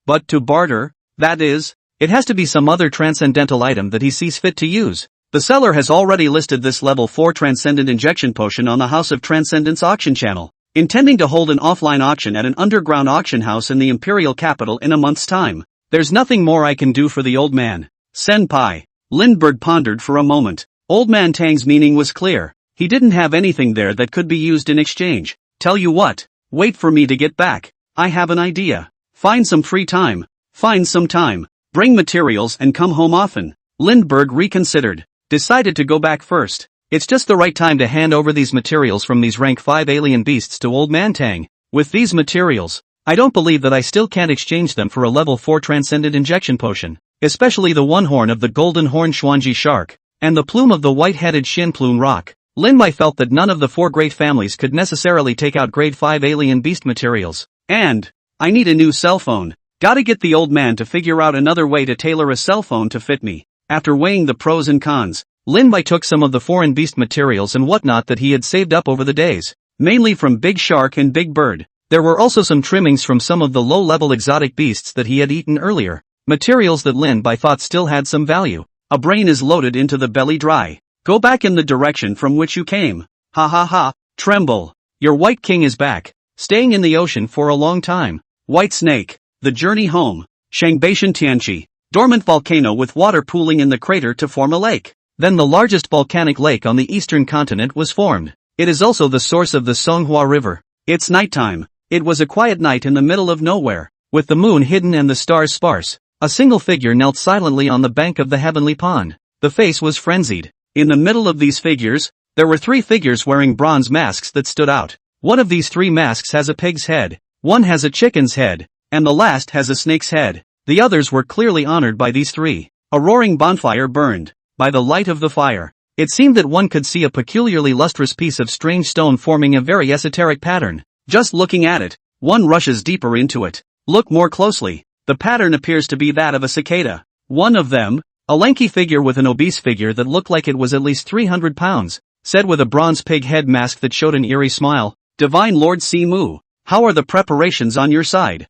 but to barter, that is, it has to be some other transcendental item that he sees fit to use. The seller has already listed this level 4 transcendent injection potion on the House of Transcendence auction channel, intending to hold an offline auction at an underground auction house in the imperial capital in a month's time. There's nothing more I can do for the old man. Senpai. Lindbergh pondered for a moment. Old man Tang's meaning was clear. He didn't have anything there that could be used in exchange. Tell you what, wait for me to get back. I have an idea. Find some free time. Find some time. Bring materials and come home often. Lindbergh reconsidered. Decided to go back first. It's just the right time to hand over these materials from these rank 5 alien beasts to Old Man Tang. With these materials, I don't believe that I still can't exchange them for a level 4 transcendent injection potion. Especially the one horn of the golden horn Xuanji shark, and the plume of the white-headed Shin Plume rock. Lin Mai felt that none of the 4 great families could necessarily take out grade 5 alien beast materials. And I need a new cell phone. Gotta get the old man to figure out another way to tailor a cell phone to fit me. After weighing the pros and cons, Lin Mai took some of the foreign beast materials and whatnot that he had saved up over the days, mainly from Big Shark and Big Bird. There were also some trimmings from some of the low-level exotic beasts that he had eaten earlier. Materials that Lin Bai thought still had some value. A brain is loaded into the belly dry. Go back in the direction from which you came. Ha ha ha, tremble. Your white king is back, staying in the ocean for a long time. White snake, the journey home. Shangbeichen Tianchi, dormant volcano with water pooling in the crater to form a lake. Then the largest volcanic lake on the eastern continent was formed. It is also the source of the Songhua River. It's nighttime. It was a quiet night in the middle of nowhere, with the moon hidden and the stars sparse. A single figure knelt silently on the bank of the heavenly pond. The face was frenzied. In the middle of these figures, there were 3 figures wearing bronze masks that stood out. One of these 3 masks has a pig's head, one has a chicken's head, and the last has a snake's head. The others were clearly honored by these 3. A roaring bonfire burned. By the light of the fire, it seemed that one could see a peculiarly lustrous piece of strange stone forming a very esoteric pattern. Just looking at it, one rushes deeper into it. Look more closely. The pattern appears to be that of a cicada. One of them, a lanky figure with an obese figure that looked like it was at least 300 pounds, said with a bronze pig head mask that showed an eerie smile, Divine Lord Simu, how are the preparations on your side?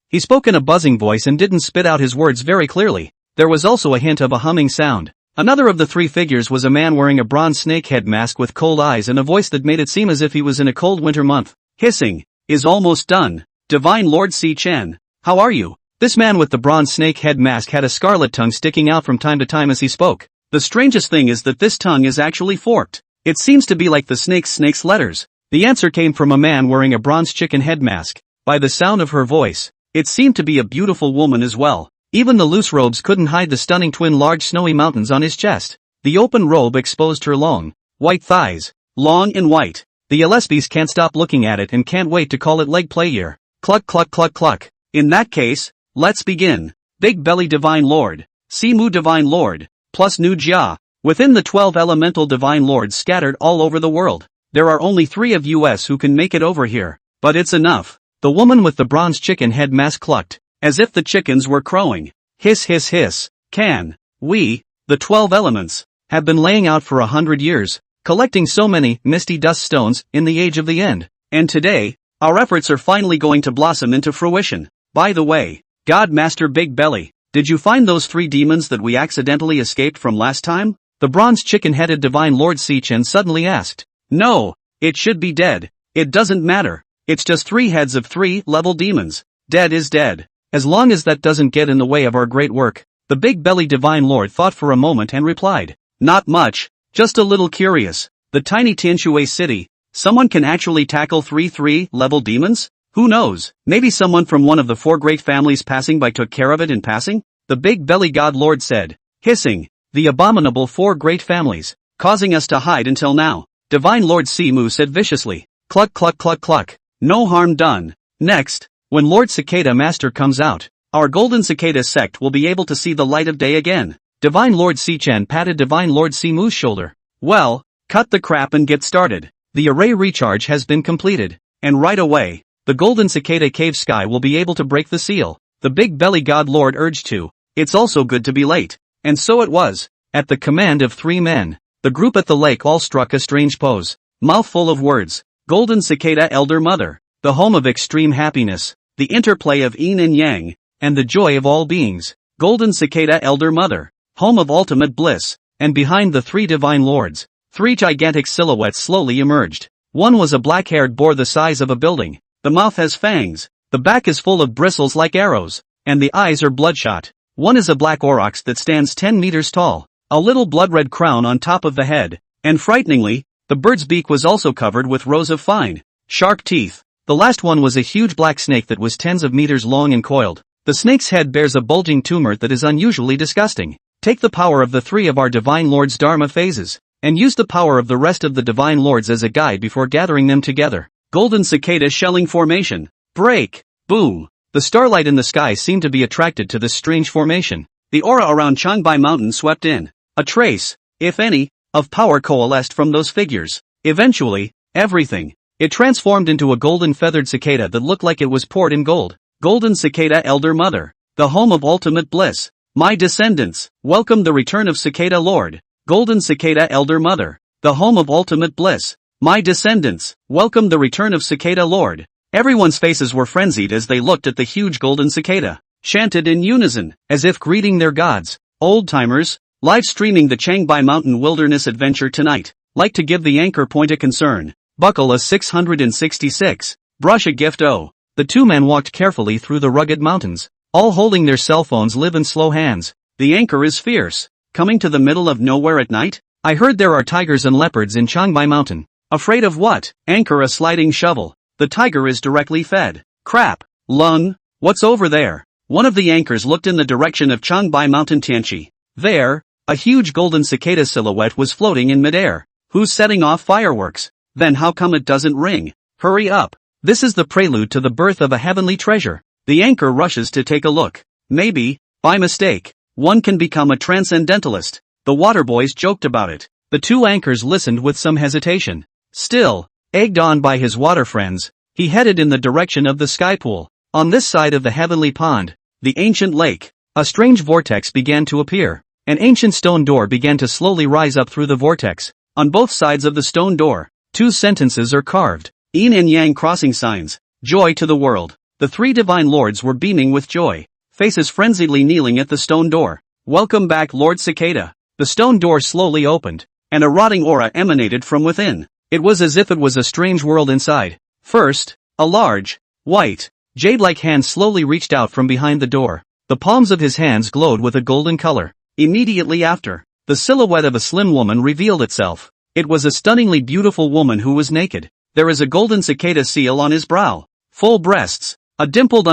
He spoke in a buzzing voice and didn't spit out his words very clearly. There was also a hint of a humming sound. Another of the 3 figures was a man wearing a bronze snake head mask with cold eyes and a voice that made it seem as if he was in a cold winter month. Hissing, is almost done. Divine Lord Si Chen. How are you? This man with the bronze snake head mask had a scarlet tongue sticking out from time to time as he spoke. The strangest thing is that this tongue is actually forked. It seems to be like the snake's letters. The answer came from a man wearing a bronze chicken head mask. By the sound of her voice, it seemed to be a beautiful woman as well. Even the loose robes couldn't hide the stunning twin large snowy mountains on his chest. The open robe exposed her long, white thighs, long and white. The LSBs can't stop looking at it and can't wait to call it leg play year. Cluck cluck cluck cluck. In that case, let's begin. Big Belly Divine Lord, Simu Divine Lord, plus Nu Jia. Within the 12 elemental Divine Lords scattered all over the world, there are only 3 of us who can make it over here. But it's enough. The woman with the bronze chicken head mask clucked, as if the chickens were crowing. Hiss hiss hiss. Can we, the 12 elements, have been laying out for 100 years, collecting so many misty dust stones in the age of the end. And today, our efforts are finally going to blossom into fruition. By the way, God Master Big Belly, did you find those 3 demons that we accidentally escaped from last time? The bronze chicken-headed Divine Lord Sichen suddenly asked. No, it should be dead. It doesn't matter. It's just 3 heads of 3-level demons. Dead is dead. As long as that doesn't get in the way of our great work. The Big Belly Divine Lord thought for a moment and replied. Not much, just a little curious. The tiny Tianshui city, someone can actually tackle 3-level demons? Who knows, maybe someone from one of the 4 great families passing by took care of it in passing? The Big Belly God Lord said, hissing, the abominable 4 great families, causing us to hide until now. Divine Lord Simu said viciously, cluck cluck cluck cluck, no harm done. Next, when Lord Cicada Master comes out, our Golden Cicada sect will be able to see the light of day again. Divine Lord Sichen patted Divine Lord Simu's shoulder. Well, cut the crap and get started. The array recharge has been completed, and right away, the Golden Cicada Cave Sky will be able to break the seal. The Big Belly God Lord urged to. It's also good to be late. And so it was. at the command of 3 men. The group at the lake all struck a strange pose. Mouth full of words. Golden Cicada Elder Mother. The home of extreme happiness. The interplay of yin and yang, and the joy of all beings. Golden Cicada Elder Mother. Home of ultimate bliss. And behind the 3 divine lords, 3 gigantic silhouettes slowly emerged. One was a black-haired boar the size of a building. The mouth has fangs. The back is full of bristles like arrows, and the eyes are bloodshot. One is a black aurochs that stands 10 meters tall, a little blood-red crown on top of the head, and frighteningly, the bird's beak was also covered with rows of fine, sharp teeth. The last one was a huge black snake that was tens of meters long and coiled. The snake's head bears a bulging tumor that is unusually disgusting. Take the power of the 3 of our Divine Lord's Dharma phases, and use the power of the rest of the Divine Lords as a guide before gathering them together. Golden Cicada Shelling Formation. Break. Boom. The starlight in the sky seemed to be attracted to this strange formation. The aura around Changbai Mountain swept in. A trace, if any, of power coalesced from those figures. Eventually, everything. It transformed into a golden feathered cicada that looked like it was poured in gold. Golden Cicada Elder Mother. The home of ultimate bliss. My descendants, welcome the return of Cicada Lord. Golden Cicada Elder Mother. The home of ultimate bliss. My descendants, welcome the return of Cicada Lord. Everyone's faces were frenzied as they looked at the huge golden cicada, chanted in unison, as if greeting their gods. Old-timers, live streaming the Changbai Mountain Wilderness Adventure tonight. Like to give the anchor point a concern. Buckle a 666. Brush a gift oh. The 2 men walked carefully through the rugged mountains, all holding their cell phones live in slow hands. The anchor is fierce. Coming to the middle of nowhere at night? I heard there are tigers and leopards in Changbai Mountain. Afraid of what? Anchor a sliding shovel. The tiger is directly fed. Crap. Lung. What's over there? One of the anchors looked in the direction of Changbai Mountain Tianchi. There, a huge golden cicada silhouette was floating in midair. Who's setting off fireworks? Then how come it doesn't ring? Hurry up. This is the prelude to the birth of a heavenly treasure. The anchor rushes to take a look. Maybe, by mistake, one can become a transcendentalist. The water boys joked about it. The 2 anchors listened with some hesitation. Still, egged on by his water friends, he headed in the direction of the sky pool. On this side of the heavenly pond, the ancient lake, a strange vortex began to appear. An ancient stone door began to slowly rise up through the vortex. On both sides of the stone door, 2 sentences are carved. Yin and Yang crossing signs. Joy to the world. The 3 divine lords were beaming with joy, faces frenziedly kneeling at the stone door. Welcome back Lord Cicada. The stone door slowly opened, and a rotting aura emanated from within. It was as if it was a strange world inside. First, a large, white, jade-like hand slowly reached out from behind the door. The palms of his hands glowed with a golden color. Immediately after, the silhouette of a slim woman revealed itself. It was a stunningly beautiful woman who was naked. There is a golden cicada seal on his brow. Full breasts, a dimpled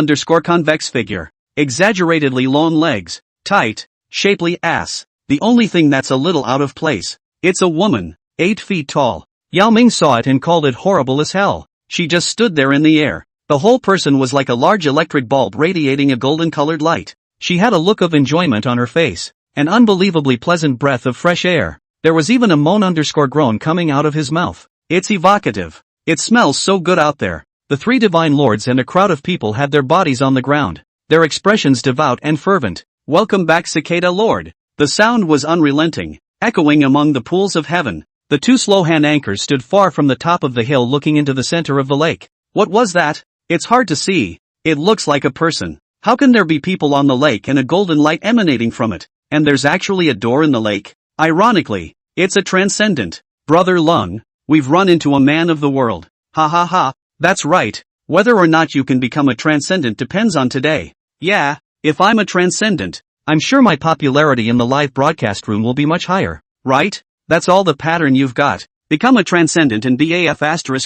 convex figure, exaggeratedly long legs, tight, shapely ass. The only thing that's a little out of place. It's a woman, 8 feet tall. Yao Ming saw it and called it horrible as hell. She just stood there in the air. The whole person was like a large electric bulb radiating a golden-colored light. She had a look of enjoyment on her face, an unbelievably pleasant breath of fresh air. There was even a moan_groan coming out of his mouth. It's evocative. It smells so good out there. The 3 divine lords and a crowd of people had their bodies on the ground, their expressions devout and fervent. Welcome back Cicada Lord. The sound was unrelenting, echoing among the pools of heaven. The 2 slow-hand anchors stood far from the top of the hill looking into the center of the lake. What was that? It's hard to see. It looks like a person. How can there be people on the lake and a golden light emanating from it? And there's actually a door in the lake? Ironically, it's a transcendent. Brother Lung, we've run into a man of the world. Ha ha ha. That's right. Whether or not you can become a transcendent depends on today. Yeah, if I'm a transcendent, I'm sure my popularity in the live broadcast room will be much higher, right? That's all the pattern you've got. Become a transcendent and be a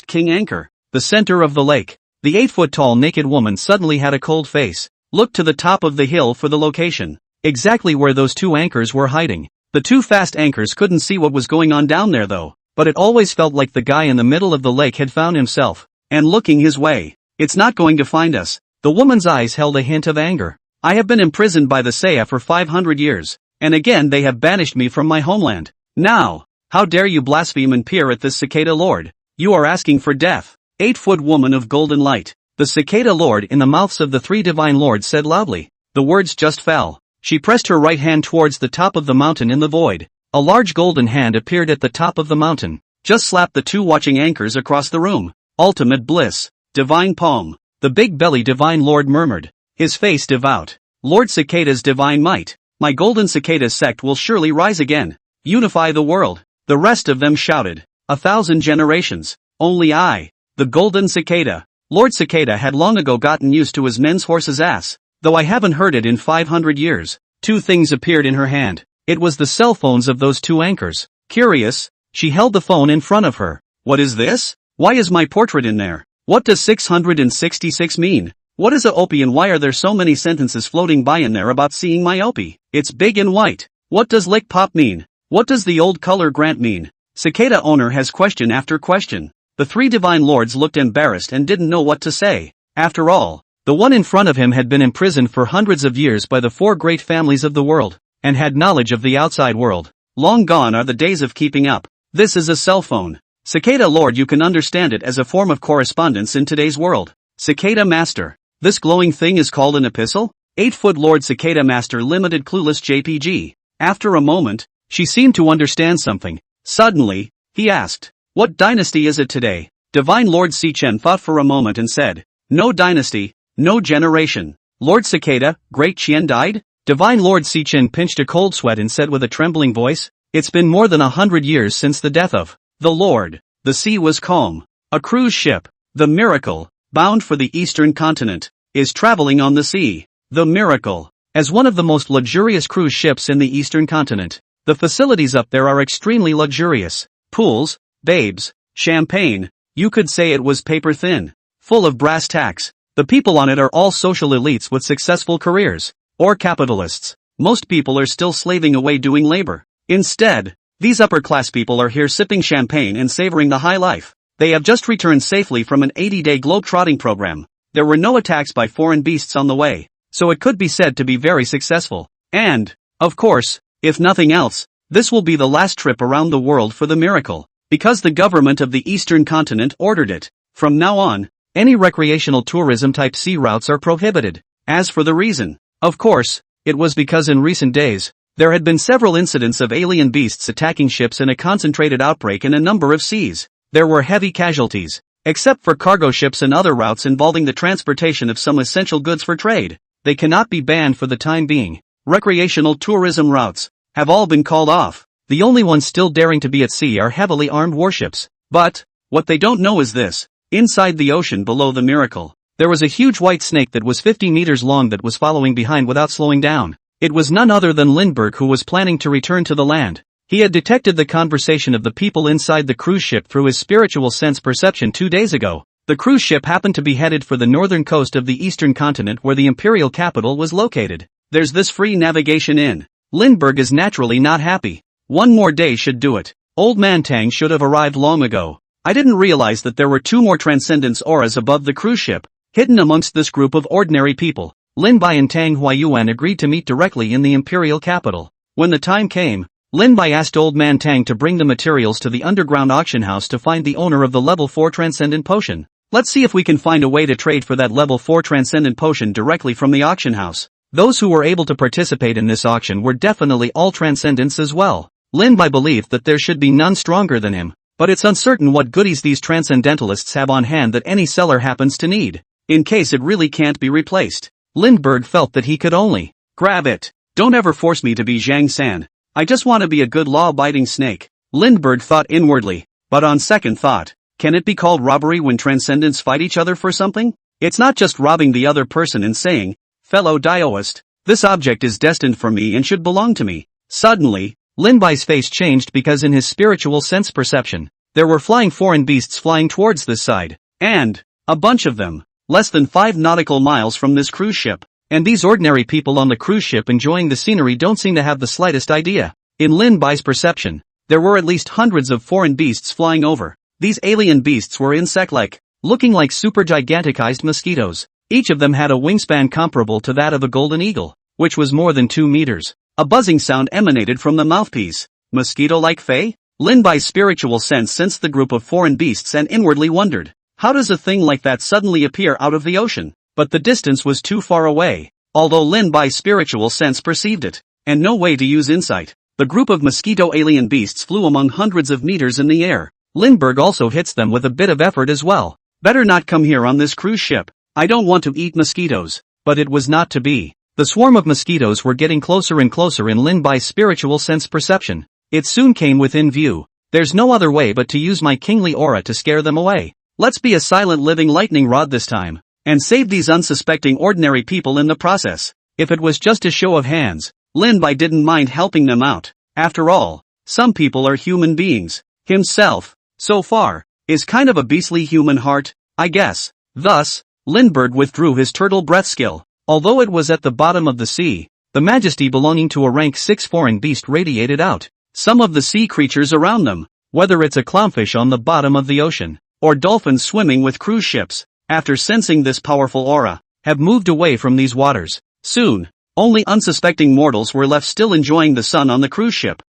king anchor. The center of the lake. The 8-foot-tall naked woman suddenly had a cold face. Looked to the top of the hill for the location. Exactly where those 2 anchors were hiding. The 2 fast anchors couldn't see what was going on down there though, but it always felt like the guy in the middle of the lake had found himself, and looking his way. It's not going to find us. The woman's eyes held a hint of anger. I have been imprisoned by the Saya for 500 years, and again they have banished me from my homeland. Now, how dare you blaspheme and peer at this Cicada Lord? You are asking for death. 8-foot woman of golden light. The Cicada Lord in the mouths of the 3 divine lords said loudly. The words just fell. She pressed her right hand towards the top of the mountain in the void. A large golden hand appeared at the top of the mountain. Just slapped the two watching anchors across the room. Ultimate bliss. Divine palm. The big belly divine lord murmured. His face devout. Lord Cicada's divine might. My golden cicada sect will surely rise again. Unify the world. The rest of them shouted. 1,000 generations. Only I. The golden cicada. Lord Cicada had long ago gotten used to his men's horse's ass. Though I haven't heard it in 500 years. Two things appeared in her hand. It was the cell phones of those two anchors. Curious, she held the phone in front of her. What is this? Why is my portrait in there? What does 666 mean? What is a opie and why are there so many sentences floating by in there about seeing my opie? It's big and white. What does lick pop mean? What does the old color grant mean? Cicada owner has question after question. The three divine lords looked embarrassed and didn't know what to say. After all, the one in front of him had been imprisoned for hundreds of years by the four great families of the world, and had knowledge of the outside world. Long gone are the days of keeping up. This is a cell phone. Cicada Lord, you can understand it as a form of correspondence in today's world. Cicada Master. This glowing thing is called an epistle? 8-foot Lord Cicada Master Limited Clueless JPG. After a moment, she seemed to understand something. Suddenly, he asked, what dynasty is it today? Divine Lord Sichen thought for a moment and said, no dynasty, no generation. Lord Cicada, Great Chien died? Divine Lord Sichen pinched a cold sweat and said with a trembling voice, it's been more than 100 years since the death of the Lord. The sea was calm. A cruise ship, the Miracle, bound for the eastern continent, is traveling on the sea. The Miracle. As one of the most luxurious cruise ships in the eastern continent, the facilities up there are extremely luxurious. Pools, babes, champagne, you could say it was paper thin. Full of brass tacks. The people on it are all social elites with successful careers. Or capitalists. Most people are still slaving away doing labor. Instead, these upper-class people are here sipping champagne and savoring the high life. They have just returned safely from an 80-day globe-trotting program. There were no attacks by foreign beasts on the way, so it could be said to be very successful. And, of course, if nothing else, this will be the last trip around the world for the Miracle, because the government of the eastern continent ordered it. From now on, any recreational tourism-type sea routes are prohibited. As for the reason, of course, it was because in recent days, there had been several incidents of alien beasts attacking ships in a concentrated outbreak in a number of seas. There were heavy casualties, except for cargo ships and other routes involving the transportation of some essential goods for trade. They cannot be banned for the time being. Recreational tourism routes have all been called off. The only ones still daring to be at sea are heavily armed warships. But, what they don't know is this. Inside the ocean below the Miracle, there was a huge white snake that was 50 meters long that was following behind without slowing down. It was none other than Lindbergh, who was planning to return to the land. He had detected the conversation of the people inside the cruise ship through his spiritual sense perception 2 days ago. The cruise ship happened to be headed for the northern coast of the eastern continent where the imperial capital was located. There's this free navigation in. Lindbergh is naturally not happy. One more day should do it. Old Man Tang should have arrived long ago. I didn't realize that there were 2 more transcendence auras above the cruise ship, hidden amongst this group of ordinary people. Lin Bai and Tang Huayuan agreed to meet directly in the imperial capital. When the time came, Lin Bai asked Old Man Tang to bring the materials to the underground auction house to find the owner of the level 4 transcendent potion. Let's see if we can find a way to trade for that level 4 transcendent potion directly from the auction house. Those who were able to participate in this auction were definitely all transcendents as well. Lin Bai believed that there should be none stronger than him, but it's uncertain what goodies these transcendentalists have on hand that any seller happens to need, in case it really can't be replaced. Lindbergh felt that he could only grab it. Don't ever force me to be Zhang San. I just want to be a good law-abiding snake. Lindbergh thought inwardly, but on second thought, can it be called robbery when transcendents fight each other for something? It's not just robbing the other person and saying, fellow Daoist, this object is destined for me and should belong to me. Suddenly, Lin Bai's face changed because in his spiritual sense perception, there were flying foreign beasts flying towards this side, and a bunch of them. Less than 5 nautical miles from this cruise ship, and these ordinary people on the cruise ship enjoying the scenery don't seem to have the slightest idea. In Lin Bai's perception, there were at least hundreds of foreign beasts flying over. These alien beasts were insect-like, looking like super giganticized mosquitoes. Each of them had a wingspan comparable to that of a golden eagle, which was more than 2 meters. A buzzing sound emanated from the mouthpiece. Mosquito-like Fae? Lin Bai's spiritual sense sensed the group of foreign beasts and inwardly wondered. How does a thing like that suddenly appear out of the ocean? But the distance was too far away. although Lin by spiritual sense perceived it, and no way to use insight. The group of mosquito alien beasts flew among hundreds of meters in the air. Lindbergh also hits them with a bit of effort as well. Better not come here on this cruise ship. I don't want to eat mosquitoes. But it was not to be. The swarm of mosquitoes were getting closer and closer in Lin Bai's spiritual sense perception. It soon came within view. There's no other way but to use my kingly aura to scare them away. Let's be a silent living lightning rod this time. And save these unsuspecting ordinary people in the process. If it was just a show of hands, Lin Bai didn't mind helping them out. After all, some people are human beings. Himself, so far, is kind of a beastly human heart, I guess. Thus, Lindbergh withdrew his turtle breath skill. Although it was at the bottom of the sea, the majesty belonging to a rank 6 foreign beast radiated out. Some of the sea creatures around them, whether it's a clownfish on the bottom of the ocean, or dolphins swimming with cruise ships, after sensing this powerful aura, have moved away from these waters. Soon, only unsuspecting mortals were left still enjoying the sun on the cruise ship.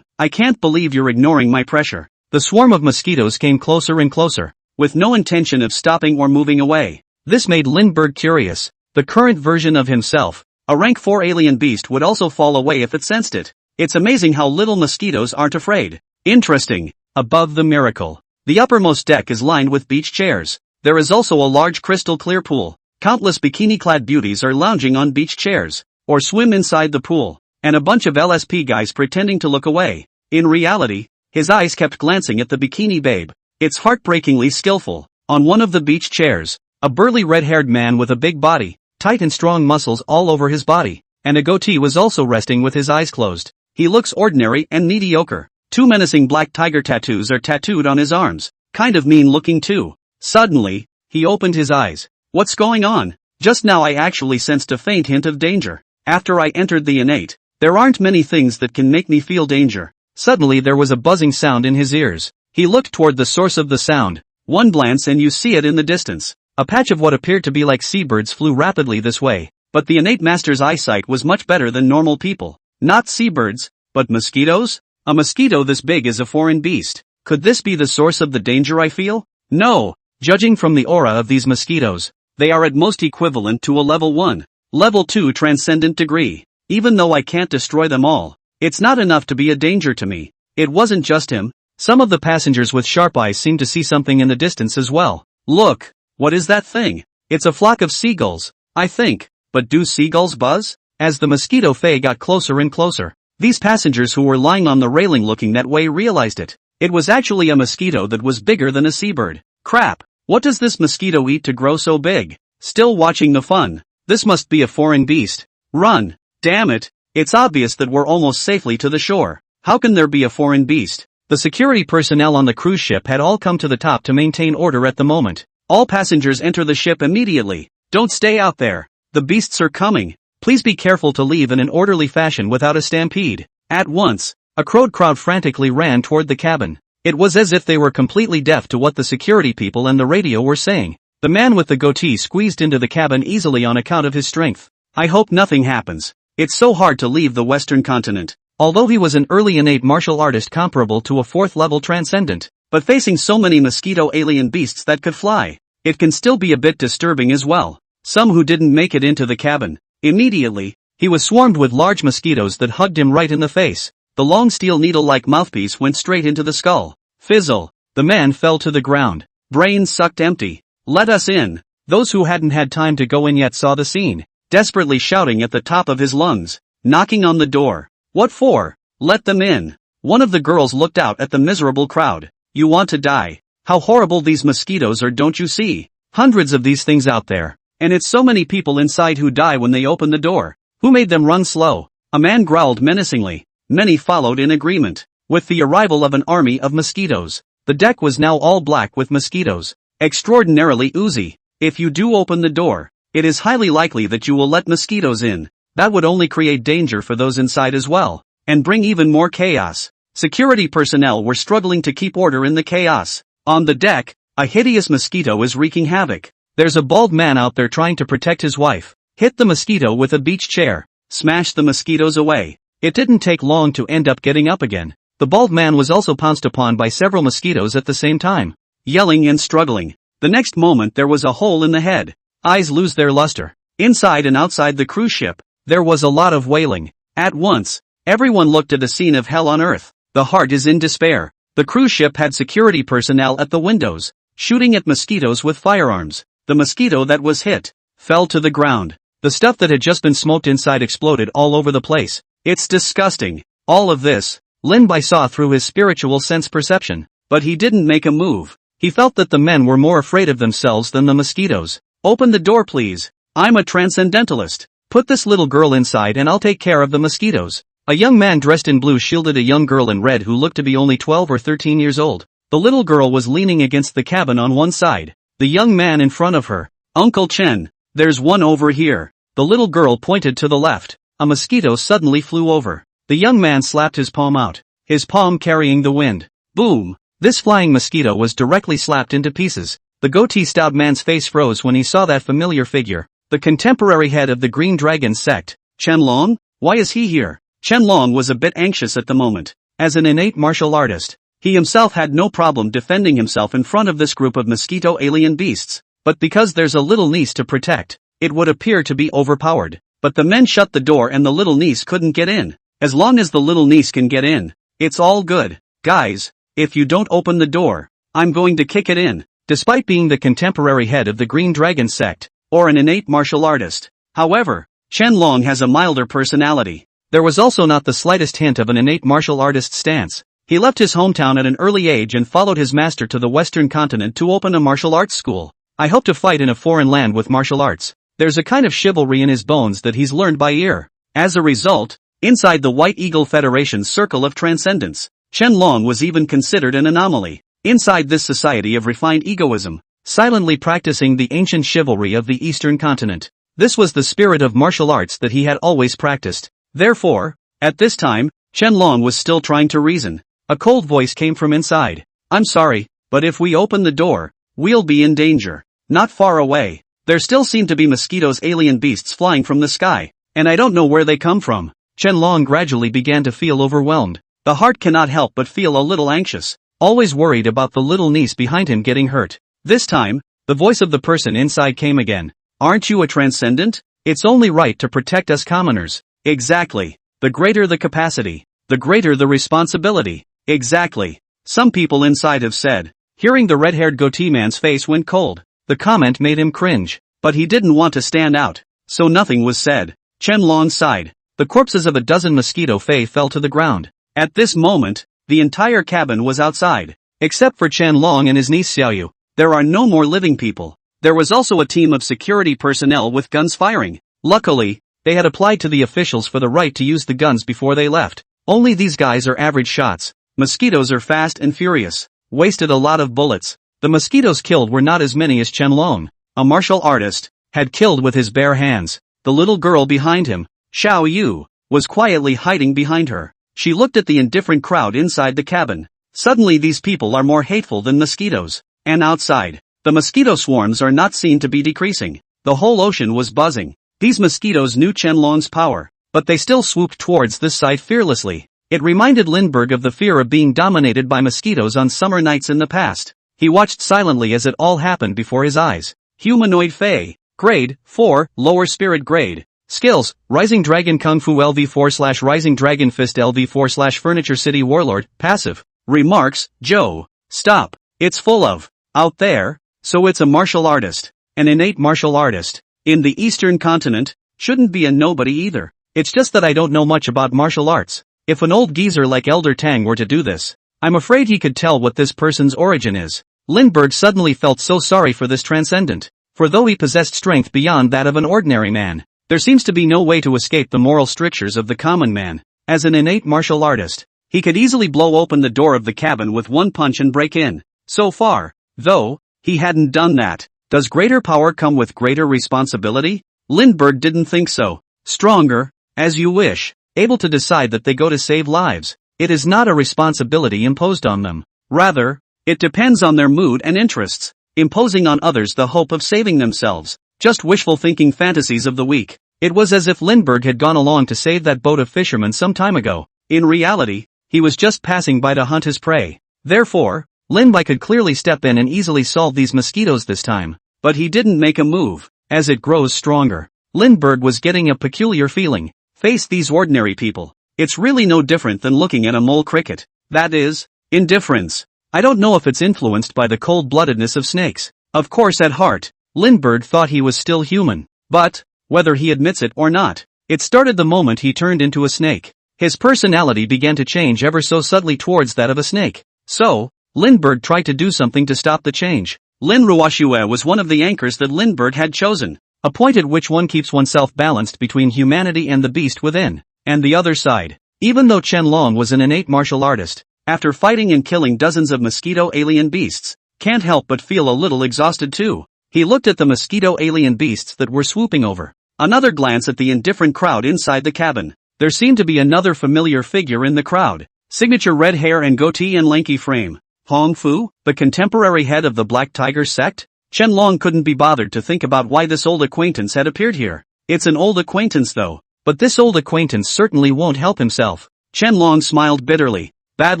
I can't believe you're ignoring my pressure. The swarm of mosquitoes came closer and closer, with no intention of stopping or moving away. This made Lindbergh curious. The current version of himself, a rank 4 alien beast, would also fall away if it sensed it. It's amazing how little mosquitoes aren't afraid. Interesting. Above the miracle, the uppermost deck is lined with beach chairs. There is also a large crystal clear pool. Countless bikini-clad beauties are lounging on beach chairs, or swim inside the pool, and a bunch of LSP guys pretending to look away. In reality, his eyes kept glancing at the bikini babe. It's heartbreakingly skillful. On one of the beach chairs, a burly red-haired man with a big body, tight and strong muscles all over his body, and a goatee was also resting with his eyes closed. He looks ordinary and mediocre. 2 menacing black tiger tattoos are tattooed on his arms, kind of mean looking too. Suddenly, he opened his eyes. What's going on? Just now I actually sensed a faint hint of danger. After I entered the innate, there aren't many things that can make me feel danger. Suddenly there was a buzzing sound in his ears. He looked toward the source of the sound. One glance and you see it in the distance. A patch of what appeared to be like seabirds flew rapidly this way, but the innate master's eyesight was much better than normal people. Not seabirds, but mosquitoes? A mosquito this big is a foreign beast. Could this be the source of the danger I feel? No. Judging from the aura of these mosquitoes, they are at most equivalent to a level 1, level 2 transcendent degree. Even though I can't destroy them all, it's not enough to be a danger to me. It wasn't just him. Some of the passengers with sharp eyes seemed to see something in the distance as well. Look. What is that thing? It's a flock of seagulls, I think. But do seagulls buzz? As the mosquito fae got closer and closer, these passengers who were lying on the railing looking that way realized it. It was actually a mosquito that was bigger than a seabird. Crap! What does this mosquito eat to grow so big? Still watching the fun. This must be a foreign beast. Run! Damn it! It's obvious that we're almost safely to the shore. How can there be a foreign beast? The security personnel on the cruise ship had all come to the top to maintain order at the moment. All passengers enter the ship immediately. Don't stay out there. The beasts are coming. Please be careful to leave in an orderly fashion without a stampede. At once, a crowd frantically ran toward the cabin. It was as if they were completely deaf to what the security people and the radio were saying. The man with the goatee squeezed into the cabin easily on account of his strength. I hope nothing happens. It's so hard to leave the Western continent. Although he was an early innate martial artist comparable to a 4th level transcendent, but facing so many mosquito alien beasts that could fly, it can still be a bit disturbing as well. Some who didn't make it into the cabin. Immediately, he was swarmed with large mosquitoes that hugged him right in the face. The long steel needle-like mouthpiece went straight into the skull. Fizzle. The man fell to the ground. Brain sucked empty. Let us in. Those who hadn't had time to go in yet saw the scene, desperately shouting at the top of his lungs, knocking on the door. What for? Let them in. One of the girls looked out at the miserable crowd. You want to die. How horrible these mosquitoes are, don't you see? Hundreds of these things out there. And it's so many people inside who die when they open the door. Who made them run slow? A man growled menacingly. Many followed in agreement. With the arrival of an army of mosquitoes, the deck was now all black with mosquitoes. Extraordinarily oozy. If you do open the door, it is highly likely that you will let mosquitoes in. That would only create danger for those inside as well, and bring even more chaos. Security personnel were struggling to keep order in the chaos. On the deck, a hideous mosquito is wreaking havoc. There's a bald man out there trying to protect his wife. Hit the mosquito with a beach chair. Smash the mosquitoes away. It didn't take long to end up getting up again. The bald man was also pounced upon by several mosquitoes at the same time, yelling and struggling. The next moment there was a hole in the head. Eyes lose their luster. Inside and outside the cruise ship, there was a lot of wailing. At once, everyone looked at a scene of hell on earth. The heart is in despair. The cruise ship had security personnel at the windows, shooting at mosquitoes with firearms. The mosquito that was hit fell to the ground. The stuff that had just been smoked inside exploded all over the place. It's disgusting. All of this, Lin Bai saw through his spiritual sense perception. But he didn't make a move. He felt that the men were more afraid of themselves than the mosquitoes. Open the door please. I'm a transcendentalist. Put this little girl inside and I'll take care of the mosquitoes. A young man dressed in blue shielded a young girl in red who looked to be only 12 or 13 years old. The little girl was leaning against the cabin on one side. The young man in front of her. Uncle Chen, there's one over here. The little girl pointed to the left. A mosquito suddenly flew over. The young man slapped his palm out. His palm carrying the wind. Boom! This flying mosquito was directly slapped into pieces. The goatee-styled man's face froze when he saw that familiar figure. The contemporary head of the Green Dragon sect. Chen Long? Why is he here? Chen Long was a bit anxious at the moment. As an innate martial artist, he himself had no problem defending himself in front of this group of mosquito alien beasts. But because there's a little niece to protect, it would appear to be overpowered. But the men shut the door and the little niece couldn't get in. As long as the little niece can get in, it's all good. Guys, if you don't open the door, I'm going to kick it in. Despite being the contemporary head of the Green Dragon sect, or an innate martial artist, however, Chen Long has a milder personality. There was also not the slightest hint of an innate martial artist stance. He left his hometown at an early age and followed his master to the Western continent to open a martial arts school. I hope to fight in a foreign land with martial arts. There's a kind of chivalry in his bones that he's learned by ear. As a result, inside the White Eagle Federation's circle of transcendence, Chen Long was even considered an anomaly. Inside this society of refined egoism, silently practicing the ancient chivalry of the Eastern continent. This was the spirit of martial arts that he had always practiced. Therefore, at this time, Chen Long was still trying to reason. A cold voice came from inside. I'm sorry, but if we open the door, we'll be in danger. Not far away, there still seem to be mosquitoes, alien beasts flying from the sky, and I don't know where they come from. Chen Long gradually began to feel overwhelmed. The heart cannot help but feel a little anxious, always worried about the little niece behind him getting hurt. This time, the voice of the person inside came again. Aren't you a transcendent? It's only right to protect us commoners. Exactly. The greater the capacity, the greater the responsibility. Exactly. Some people inside have said. Hearing the red-haired goatee man's face went cold. The comment made him cringe, but he didn't want to stand out, so nothing was said. Chen Long sighed. The corpses of a dozen mosquito fae fell to the ground. At this moment, the entire cabin was outside. Except for Chen Long and his niece Xiaoyu, there are no more living people. There was also a team of security personnel with guns firing. Luckily, they had applied to the officials for the right to use the guns before they left. Only these guys are average shots. Mosquitoes are fast and furious. Wasted a lot of bullets. The mosquitoes killed were not as many as Chen Long, a martial artist, had killed with his bare hands. The little girl behind him, Xiao Yu, was quietly hiding behind her. She looked at the indifferent crowd inside the cabin. Suddenly these people are more hateful than mosquitoes. And outside, the mosquito swarms are not seen to be decreasing. The whole ocean was buzzing. These mosquitoes knew Chen Long's power, but they still swooped towards this side fearlessly. It reminded Lindbergh of the fear of being dominated by mosquitoes on summer nights in the past. He watched silently as it all happened before his eyes. Humanoid Fae. Grade 4, lower spirit grade. Skills, Rising Dragon Kung Fu LV4/Rising Dragon Fist LV4/Furniture City Warlord. Passive. Remarks, Joe. Stop. It's full of. Out there. So it's a martial artist. An innate martial artist. In the Eastern continent. Shouldn't be a nobody either. It's just that I don't know much about martial arts. If an old geezer like Elder Tang were to do this, I'm afraid he could tell what this person's origin is. Lindbergh suddenly felt so sorry for this transcendent. For though he possessed strength beyond that of an ordinary man, there seems to be no way to escape the moral strictures of the common man. As an innate martial artist, he could easily blow open the door of the cabin with one punch and break in. So far, though, he hadn't done that. Does greater power come with greater responsibility? Lindbergh didn't think so. Stronger, as you wish, able to decide that they go to save lives. It is not a responsibility imposed on them. Rather, it depends on their mood and interests. Imposing on others the hope of saving themselves. Just wishful thinking fantasies of the weak. It was as if Lindbergh had gone along to save that boat of fishermen some time ago. In reality, he was just passing by to hunt his prey. Therefore, Lin Bai could clearly step in and easily solve these mosquitoes this time. But he didn't make a move. As it grows stronger, Lindbergh was getting a peculiar feeling. Face these ordinary people. It's really no different than looking at a mole cricket. That is, indifference. I don't know if it's influenced by the cold-bloodedness of snakes. Of course at heart, Lindbergh thought he was still human. But, whether he admits it or not, it started the moment he turned into a snake. His personality began to change ever so subtly towards that of a snake. So, Lindbergh tried to do something to stop the change. Lin Ruoxue was one of the anchors that Lindbergh had chosen. A point at which one keeps oneself balanced between humanity and the beast within, and the other side. Even though Qianlong was an innate martial artist, after fighting and killing dozens of mosquito alien beasts, can't help but feel a little exhausted too. He looked at the mosquito alien beasts that were swooping over. Another glance at the indifferent crowd inside the cabin. There seemed to be another familiar figure in the crowd. Signature red hair and goatee and lanky frame. Hong Fu, the contemporary head of the Black Tiger sect? Qianlong couldn't be bothered to think about why this old acquaintance had appeared here. It's an old acquaintance though, but this old acquaintance certainly won't help himself. Qianlong smiled bitterly. Bad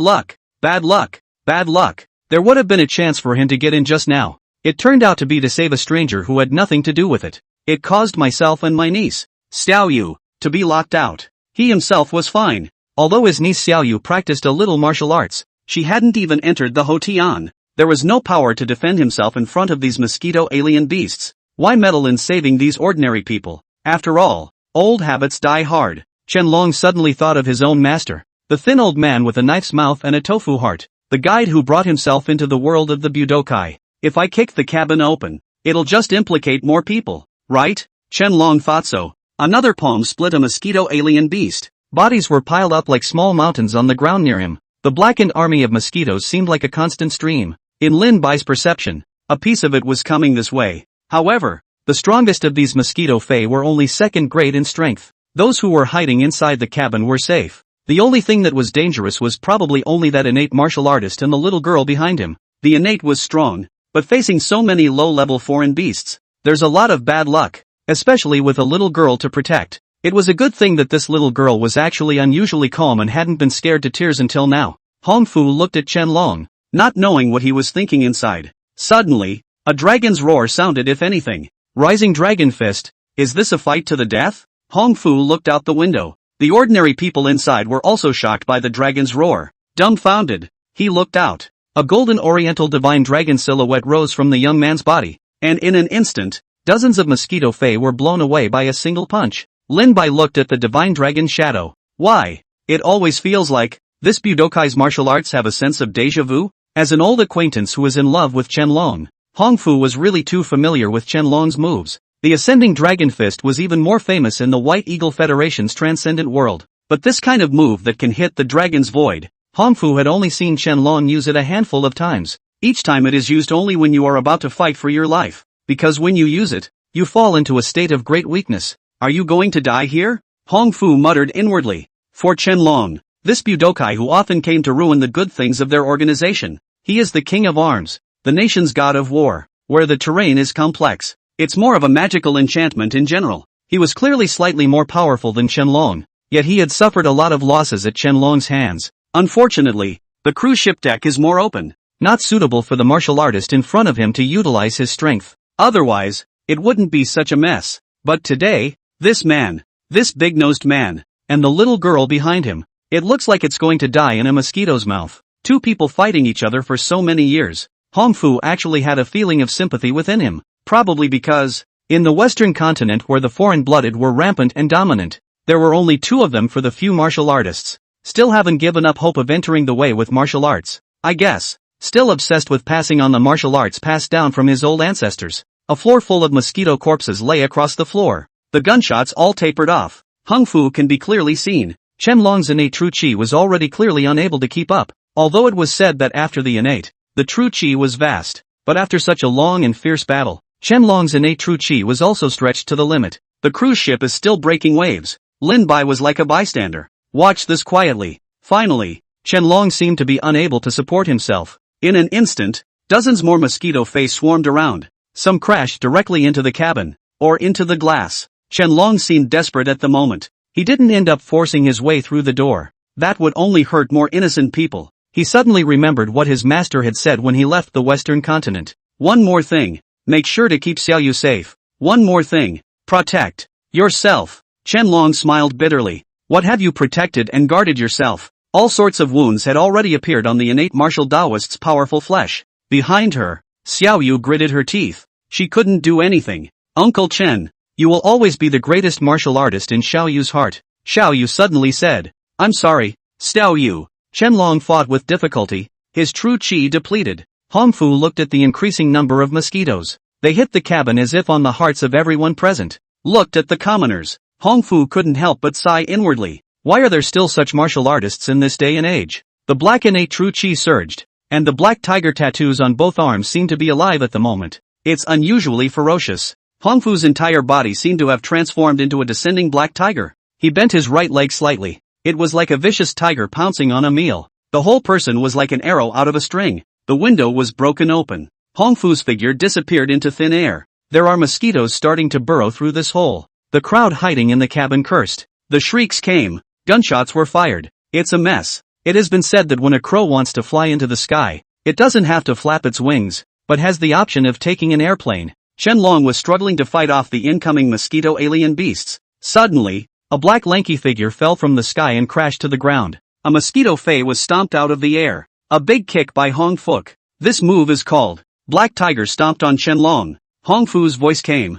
luck, bad luck, bad luck. There would have been a chance for him to get in just now. It turned out to be to save a stranger who had nothing to do with it. It caused myself and my niece, Xiao Yu, to be locked out. He himself was fine. Although his niece Xiao Yu practiced a little martial arts, she hadn't even entered the Hotian. There was no power to defend himself in front of these mosquito alien beasts. Why meddle in saving these ordinary people? After all, old habits die hard. Qianlong suddenly thought of his own master, the thin old man with a knife's mouth and a tofu heart, the guide who brought himself into the world of the Budokai. If I kick the cabin open, it'll just implicate more people, right? Qianlong thought so. Another palm split a mosquito alien beast. Bodies were piled up like small mountains on the ground near him. The blackened army of mosquitoes seemed like a constant stream. In Lin Bai's perception, a piece of it was coming this way. However, the strongest of these mosquito fae were only second grade in strength. Those who were hiding inside the cabin were safe. The only thing that was dangerous was probably only that innate martial artist and the little girl behind him. The innate was strong, but facing so many low-level foreign beasts, there's a lot of bad luck, especially with a little girl to protect. It was a good thing that this little girl was actually unusually calm and hadn't been scared to tears until now. Hong Fu looked at Qianlong, not knowing what he was thinking inside. Suddenly, a dragon's roar sounded if anything. Rising dragon fist, is this a fight to the death? Hong Fu looked out the window. The ordinary people inside were also shocked by the dragon's roar. Dumbfounded, he looked out. A golden oriental divine dragon silhouette rose from the young man's body, and in an instant, dozens of mosquito fae were blown away by a single punch. Lin Bai looked at the divine dragon's shadow. Why? It always feels like this Budokai's martial arts have a sense of déjà vu? As an old acquaintance who was in love with Qianlong, Hong Fu was really too familiar with Qianlong's moves. The ascending dragon fist was even more famous in the White Eagle Federation's transcendent world. But this kind of move that can hit the dragon's void, Hong Fu had only seen Qianlong use it a handful of times. Each time it is used only when you are about to fight for your life. Because when you use it, you fall into a state of great weakness. Are you going to die here? Hong Fu muttered inwardly. For Qianlong, this Budokai who often came to ruin the good things of their organization. He is the king of arms, the nation's god of war, where the terrain is complex. It's more of a magical enchantment in general. He was clearly slightly more powerful than Qianlong, yet he had suffered a lot of losses at Qianlong's hands. Unfortunately, the cruise ship deck is more open, not suitable for the martial artist in front of him to utilize his strength. Otherwise, it wouldn't be such a mess. But today, this man, this big-nosed man, and the little girl behind him, it looks like it's going to die in a mosquito's mouth. Two people fighting each other for so many years. Hong Fu actually had a feeling of sympathy within him, probably because, in the Western continent where the foreign-blooded were rampant and dominant, there were only two of them for the few martial artists. Still haven't given up hope of entering the way with martial arts, I guess. Still obsessed with passing on the martial arts passed down from his old ancestors. A floor full of mosquito corpses lay across the floor. The gunshots all tapered off. Hong Fu can be clearly seen. Qianlong's innate true qi was already clearly unable to keep up. Although it was said that after the innate, the true qi was vast. But after such a long and fierce battle, Qianlong's innate true qi was also stretched to the limit. The cruise ship is still breaking waves. Lin Bai was like a bystander. Watch this quietly. Finally, Qianlong seemed to be unable to support himself. In an instant, dozens more mosquito fae swarmed around. Some crashed directly into the cabin, or into the glass. Qianlong seemed desperate at the moment. He didn't end up forcing his way through the door. That would only hurt more innocent people. He suddenly remembered what his master had said when he left the Western continent. One more thing. Make sure to keep Xiao Yu safe. One more thing. Protect. Yourself. Chen Long smiled bitterly. What have you protected and guarded yourself? All sorts of wounds had already appeared on the innate martial Taoist's powerful flesh. Behind her, Xiao Yu gritted her teeth. She couldn't do anything. Uncle Chen, you will always be the greatest martial artist in Xiao Yu's heart, Xiao Yu suddenly said. I'm sorry, Xiao Yu. Chen Long fought with difficulty, his true qi depleted. Hong Fu looked at the increasing number of mosquitoes. They hit the cabin as if on the hearts of everyone present. Looked at the commoners. Hong Fu couldn't help but sigh inwardly. Why are there still such martial artists in this day and age? The black innate true qi surged, and the black tiger tattoos on both arms seemed to be alive at the moment. It's unusually ferocious. Hong Fu's entire body seemed to have transformed into a descending black tiger. He bent his right leg slightly. It was like a vicious tiger pouncing on a meal. The whole person was like an arrow out of a string. The window was broken open. Hong Fu's figure disappeared into thin air. There are mosquitoes starting to burrow through this hole. The crowd hiding in the cabin cursed. The shrieks came. Gunshots were fired. It's a mess. It has been said that when a crow wants to fly into the sky, it doesn't have to flap its wings, but has the option of taking an airplane. Chen Long was struggling to fight off the incoming mosquito alien beasts. Suddenly, a black lanky figure fell from the sky and crashed to the ground. A mosquito fei was stomped out of the air. A big kick by Hong Fuk. This move is called Black Tiger stomped on Chen Long. Hong Fu's voice came.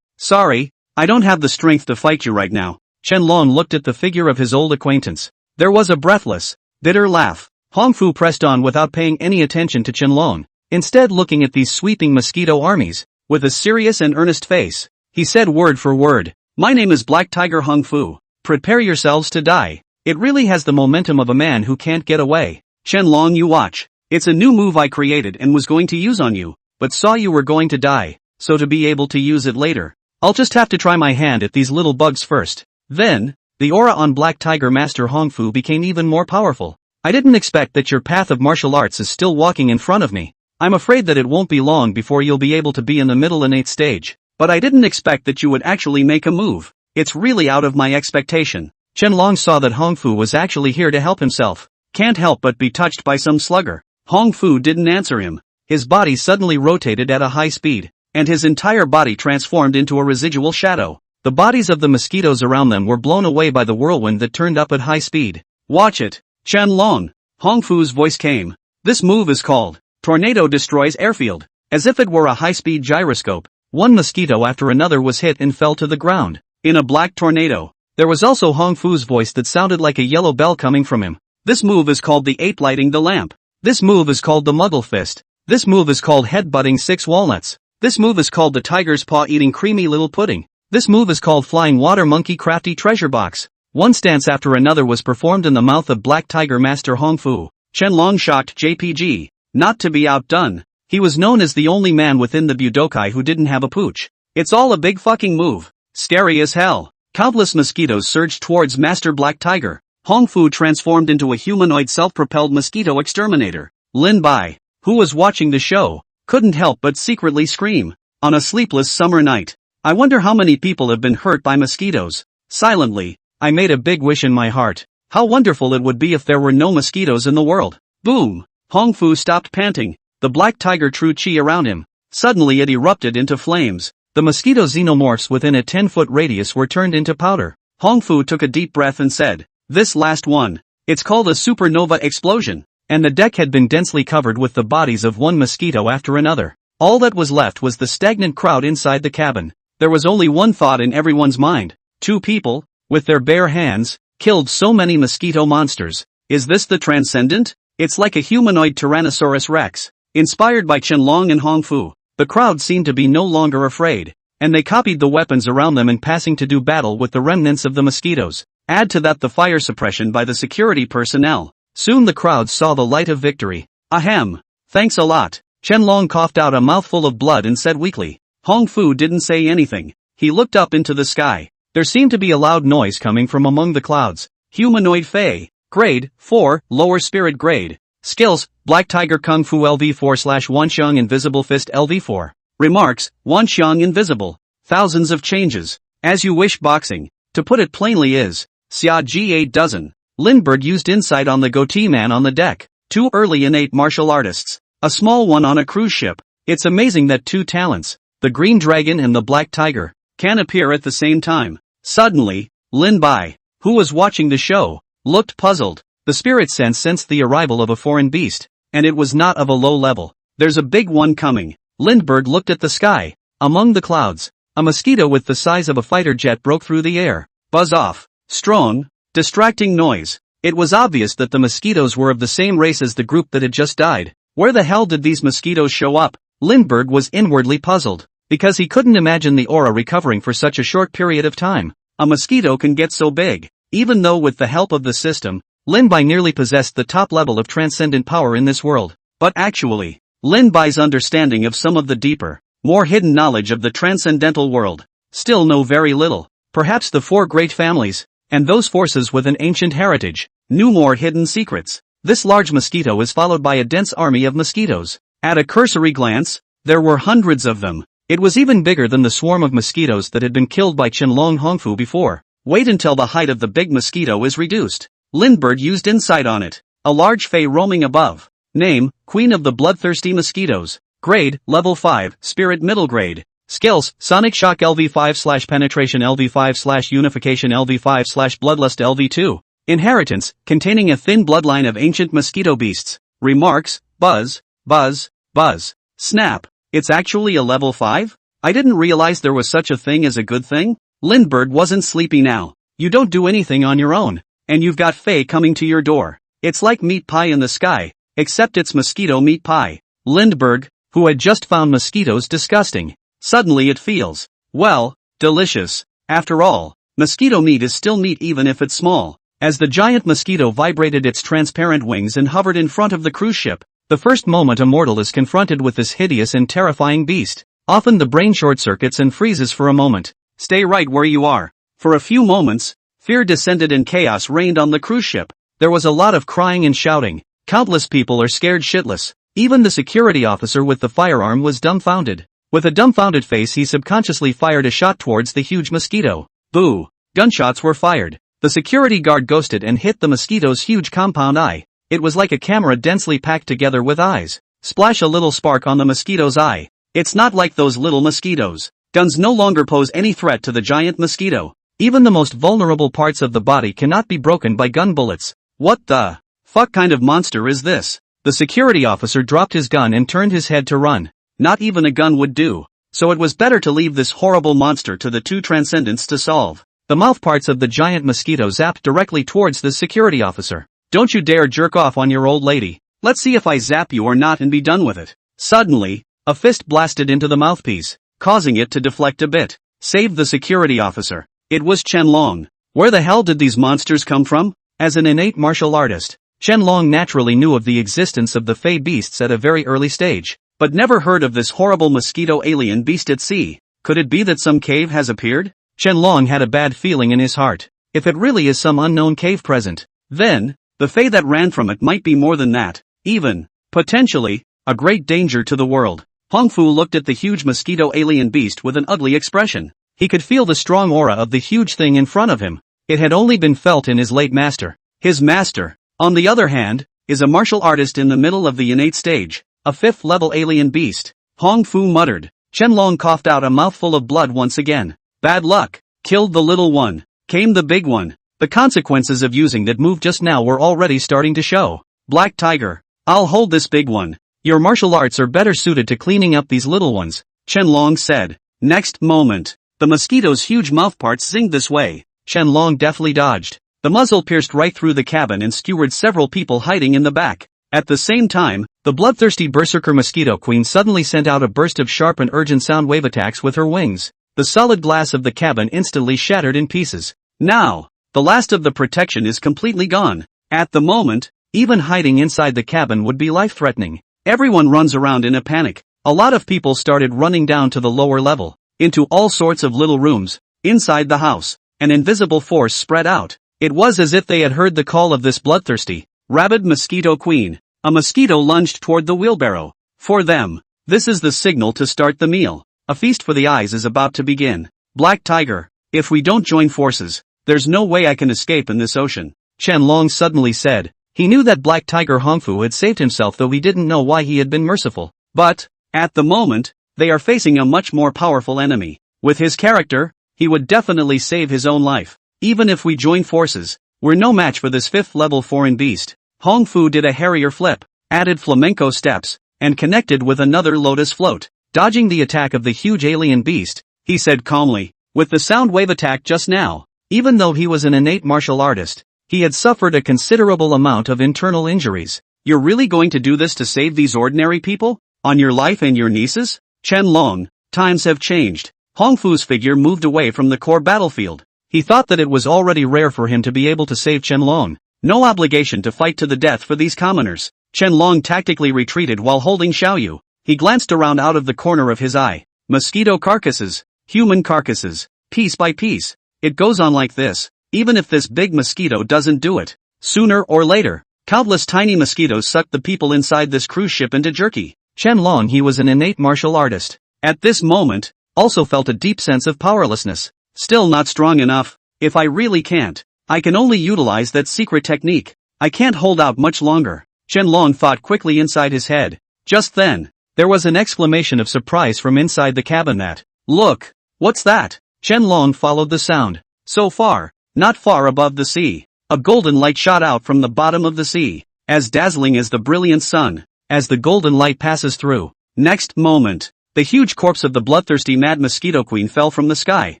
Sorry, I don't have the strength to fight you right now. Chen Long looked at the figure of his old acquaintance. There was a breathless, bitter laugh. Hong Fu pressed on without paying any attention to Chen Long. Instead looking at these sweeping mosquito armies, with a serious and earnest face, he said word for word, My name is Black Tiger Hong Fu. Prepare yourselves to die. It really has the momentum of a man who can't get away. Chen Long, you watch. It's a new move I created and was going to use on you, but saw you were going to die, so to be able to use it later, I'll just have to try my hand at these little bugs first. Then, the aura on Black Tiger Master Hong Fu became even more powerful. I didn't expect that your path of martial arts is still walking in front of me. I'm afraid that it won't be long before you'll be able to be in the middle innate stage. But I didn't expect that you would actually make a move. It's really out of my expectation. Chen Long saw that Hong Fu was actually here to help himself. Can't help but be touched by some slugger. Hong Fu didn't answer him. His body suddenly rotated at a high speed, and his entire body transformed into a residual shadow. The bodies of the mosquitoes around them were blown away by the whirlwind that turned up at high speed. Watch it, Chen Long. Hong Fu's voice came. This move is called Tornado Destroys Airfield. As if it were a high-speed gyroscope, one mosquito after another was hit and fell to the ground. In a black tornado. There was also Hong Fu's voice that sounded like a yellow bell coming from him. This move is called the ape lighting the lamp. This move is called the muggle fist. This move is called headbutting 6 walnuts. This move is called the tiger's paw eating creamy little pudding. This move is called flying water monkey crafty treasure box. One stance after another was performed in the mouth of Black Tiger Master Hong Fu. Chen Long shocked JPG. Not to be outdone, he was known as the only man within the Budokai who didn't have a pooch. It's all a big fucking move. Scary as hell. Countless mosquitoes surged towards Master Black Tiger. Hong Fu transformed into a humanoid self-propelled mosquito exterminator. Lin Bai, who was watching the show, couldn't help but secretly scream. On a sleepless summer night, I wonder how many people have been hurt by mosquitoes. Silently, I made a big wish in my heart. How wonderful it would be if there were no mosquitoes in the world. Boom! Hong Fu stopped panting. The black tiger true chi around him. Suddenly it erupted into flames. The mosquito xenomorphs within a 10-foot radius were turned into powder. Hong Fu took a deep breath and said, This last one. It's called a supernova explosion. And the deck had been densely covered with the bodies of one mosquito after another. All that was left was the stagnant crowd inside the cabin. There was only one thought in everyone's mind. 2 people, with their bare hands, killed so many mosquito monsters. Is this the transcendent? It's like a humanoid Tyrannosaurus Rex. Inspired by Chen Long and Hong Fu, the crowd seemed to be no longer afraid, and they copied the weapons around them in passing to do battle with the remnants of the mosquitoes. Add to that the fire suppression by the security personnel. Soon the crowd saw the light of victory. Ahem. Thanks a lot. Chen Long coughed out a mouthful of blood and said weakly. Hong Fu didn't say anything. He looked up into the sky. There seemed to be a loud noise coming from among the clouds. Humanoid Fey. Grade 4, lower spirit grade. Skills, Black Tiger Kung Fu LV4/Wanxiang Invisible Fist LV4. Remarks, Wanxiang Invisible. Thousands of changes. As you wish boxing. To put it plainly is, Xia G8 dozen. Lindbergh used insight on the goatee man on the deck. 2 early innate martial artists. A small one on a cruise ship. It's amazing that 2 talents, the Green Dragon and the Black Tiger, can appear at the same time. Suddenly, Lin Bai, who was watching the show, looked puzzled. The spirit sense sensed the arrival of a foreign beast, and it was not of a low level. There's a big one coming. Lindbergh looked at the sky. Among the clouds, a mosquito with the size of a fighter jet broke through the air. Buzz off. Strong, distracting noise. It was obvious that the mosquitoes were of the same race as the group that had just died. Where the hell did these mosquitoes show up? Lindbergh was inwardly puzzled, because he couldn't imagine the aura recovering for such a short period of time. A mosquito can get so big. Even though with the help of the system, Lin Bai nearly possessed the top level of transcendent power in this world. But actually, Lin Bai's understanding of some of the deeper, more hidden knowledge of the transcendental world still know very little. Perhaps the four great families, and those forces with an ancient heritage, knew more hidden secrets. This large mosquito is followed by a dense army of mosquitoes. At a cursory glance, there were hundreds of them. It was even bigger than the swarm of mosquitoes that had been killed by Qianlong Hongfu before. Wait until the height of the big mosquito is reduced. Lindbergh used insight on it. A large fey roaming above. Name, Queen of the Bloodthirsty Mosquitoes. Grade, Level 5, Spirit Middle Grade. Skills, Sonic Shock LV5/Penetration LV5/Unification LV5/Bloodlust LV2. Inheritance, containing a thin bloodline of ancient mosquito beasts. Remarks, buzz, buzz, buzz. Snap. It's actually a level 5? I didn't realize there was such a thing as a good thing. Lindbergh wasn't sleepy now. You don't do anything on your own, and you've got Fae coming to your door. It's like meat pie in the sky, except it's mosquito meat pie. Lindbergh, who had just found mosquitoes disgusting, suddenly it feels, well, delicious. After all, mosquito meat is still meat even if it's small. As the giant mosquito vibrated its transparent wings and hovered in front of the cruise ship, the first moment a mortal is confronted with this hideous and terrifying beast, often the brain short-circuits and freezes for a moment. Stay right where you are. For a few moments, fear descended and chaos reigned on the cruise ship. There was a lot of crying and shouting. Countless people are scared shitless. Even the security officer with the firearm was dumbfounded. With a dumbfounded face he subconsciously fired a shot towards the huge mosquito. Boo! Gunshots were fired. The security guard ghosted and hit the mosquito's huge compound eye. It was like a camera densely packed together with eyes. Splash a little spark on the mosquito's eye. It's not like those little mosquitoes. Guns no longer pose any threat to the giant mosquito. Even the most vulnerable parts of the body cannot be broken by gun bullets. What the fuck kind of monster is this? The security officer dropped his gun and turned his head to run. Not even a gun would do. So it was better to leave this horrible monster to the two transcendents to solve. The mouthparts of the giant mosquito zapped directly towards the security officer. Don't you dare jerk off on your old lady. Let's see if I zap you or not and be done with it. Suddenly, a fist blasted into the mouthpiece, causing it to deflect a bit. Save the security officer. It was Qianlong. Where the hell did these monsters come from? As an innate martial artist, Qianlong naturally knew of the existence of the Fey beasts at a very early stage, but never heard of this horrible mosquito alien beast at sea. Could it be that some cave has appeared? Qianlong had a bad feeling in his heart. If it really is some unknown cave present, then the Fey that ran from it might be more than that, even, potentially, a great danger to the world. Hongfu looked at the huge mosquito alien beast with an ugly expression. He could feel the strong aura of the huge thing in front of him. It had only been felt in his late master. His master, on the other hand, is a martial artist in the middle of the innate stage, a 5th level alien beast. Hongfu muttered. Qianlong coughed out a mouthful of blood once again. Bad luck. Killed the little one. Came the big one. The consequences of using that move just now were already starting to show. Black Tiger. I'll hold this big one. Your martial arts are better suited to cleaning up these little ones, Qianlong said. Next moment, the mosquito's huge mouthparts zinged this way. Qianlong deftly dodged. The muzzle pierced right through the cabin and skewered several people hiding in the back. At the same time, the bloodthirsty berserker mosquito queen suddenly sent out a burst of sharp and urgent sound wave attacks with her wings. The solid glass of the cabin instantly shattered in pieces. Now, the last of the protection is completely gone. At the moment, even hiding inside the cabin would be life-threatening. Everyone runs around in a panic. A lot of people started running down to the lower level, into all sorts of little rooms. Inside the house, an invisible force spread out. It was as if they had heard the call of this bloodthirsty, rabid mosquito queen. A mosquito lunged toward the wheelbarrow. For them, this is the signal to start the meal. A feast for the eyes is about to begin. Black Tiger, if we don't join forces, there's no way I can escape in this ocean, Qianlong suddenly said. He knew that Black Tiger Hongfu had saved himself, though he didn't know why he had been merciful. But, at the moment, they are facing a much more powerful enemy. With his character, he would definitely save his own life. Even if we join forces, we're no match for this 5th level foreign beast. Hong Fu did a Harrier flip, added flamenco steps, and connected with another lotus float. Dodging the attack of the huge alien beast, he said calmly, with the sound wave attack just now, even though he was an innate martial artist, he had suffered a considerable amount of internal injuries. You're really going to do this to save these ordinary people? On your life and your nieces? Chen Long, times have changed. Hong Fu's figure moved away from the core battlefield. He thought that it was already rare for him to be able to save Chen Long. No obligation to fight to the death for these commoners. Chen Long tactically retreated while holding Xiaoyu. He glanced around out of the corner of his eye. Mosquito carcasses, human carcasses, piece by piece. It goes on like this, even if this big mosquito doesn't do it. Sooner or later, countless tiny mosquitoes sucked the people inside this cruise ship into jerky. Chen Long, he was an innate martial artist. At this moment, also felt a deep sense of powerlessness. Still not strong enough. If I really can't, I can only utilize that secret technique. I can't hold out much longer. Chen Long thought quickly inside his head. Just then, there was an exclamation of surprise from inside the cabin that, "Look! What's that?" Chen Long followed the sound. So far, not far above the sea, a golden light shot out from the bottom of the sea, as dazzling as the brilliant sun, as the golden light passes through. Next moment, the huge corpse of the bloodthirsty mad mosquito queen fell from the sky.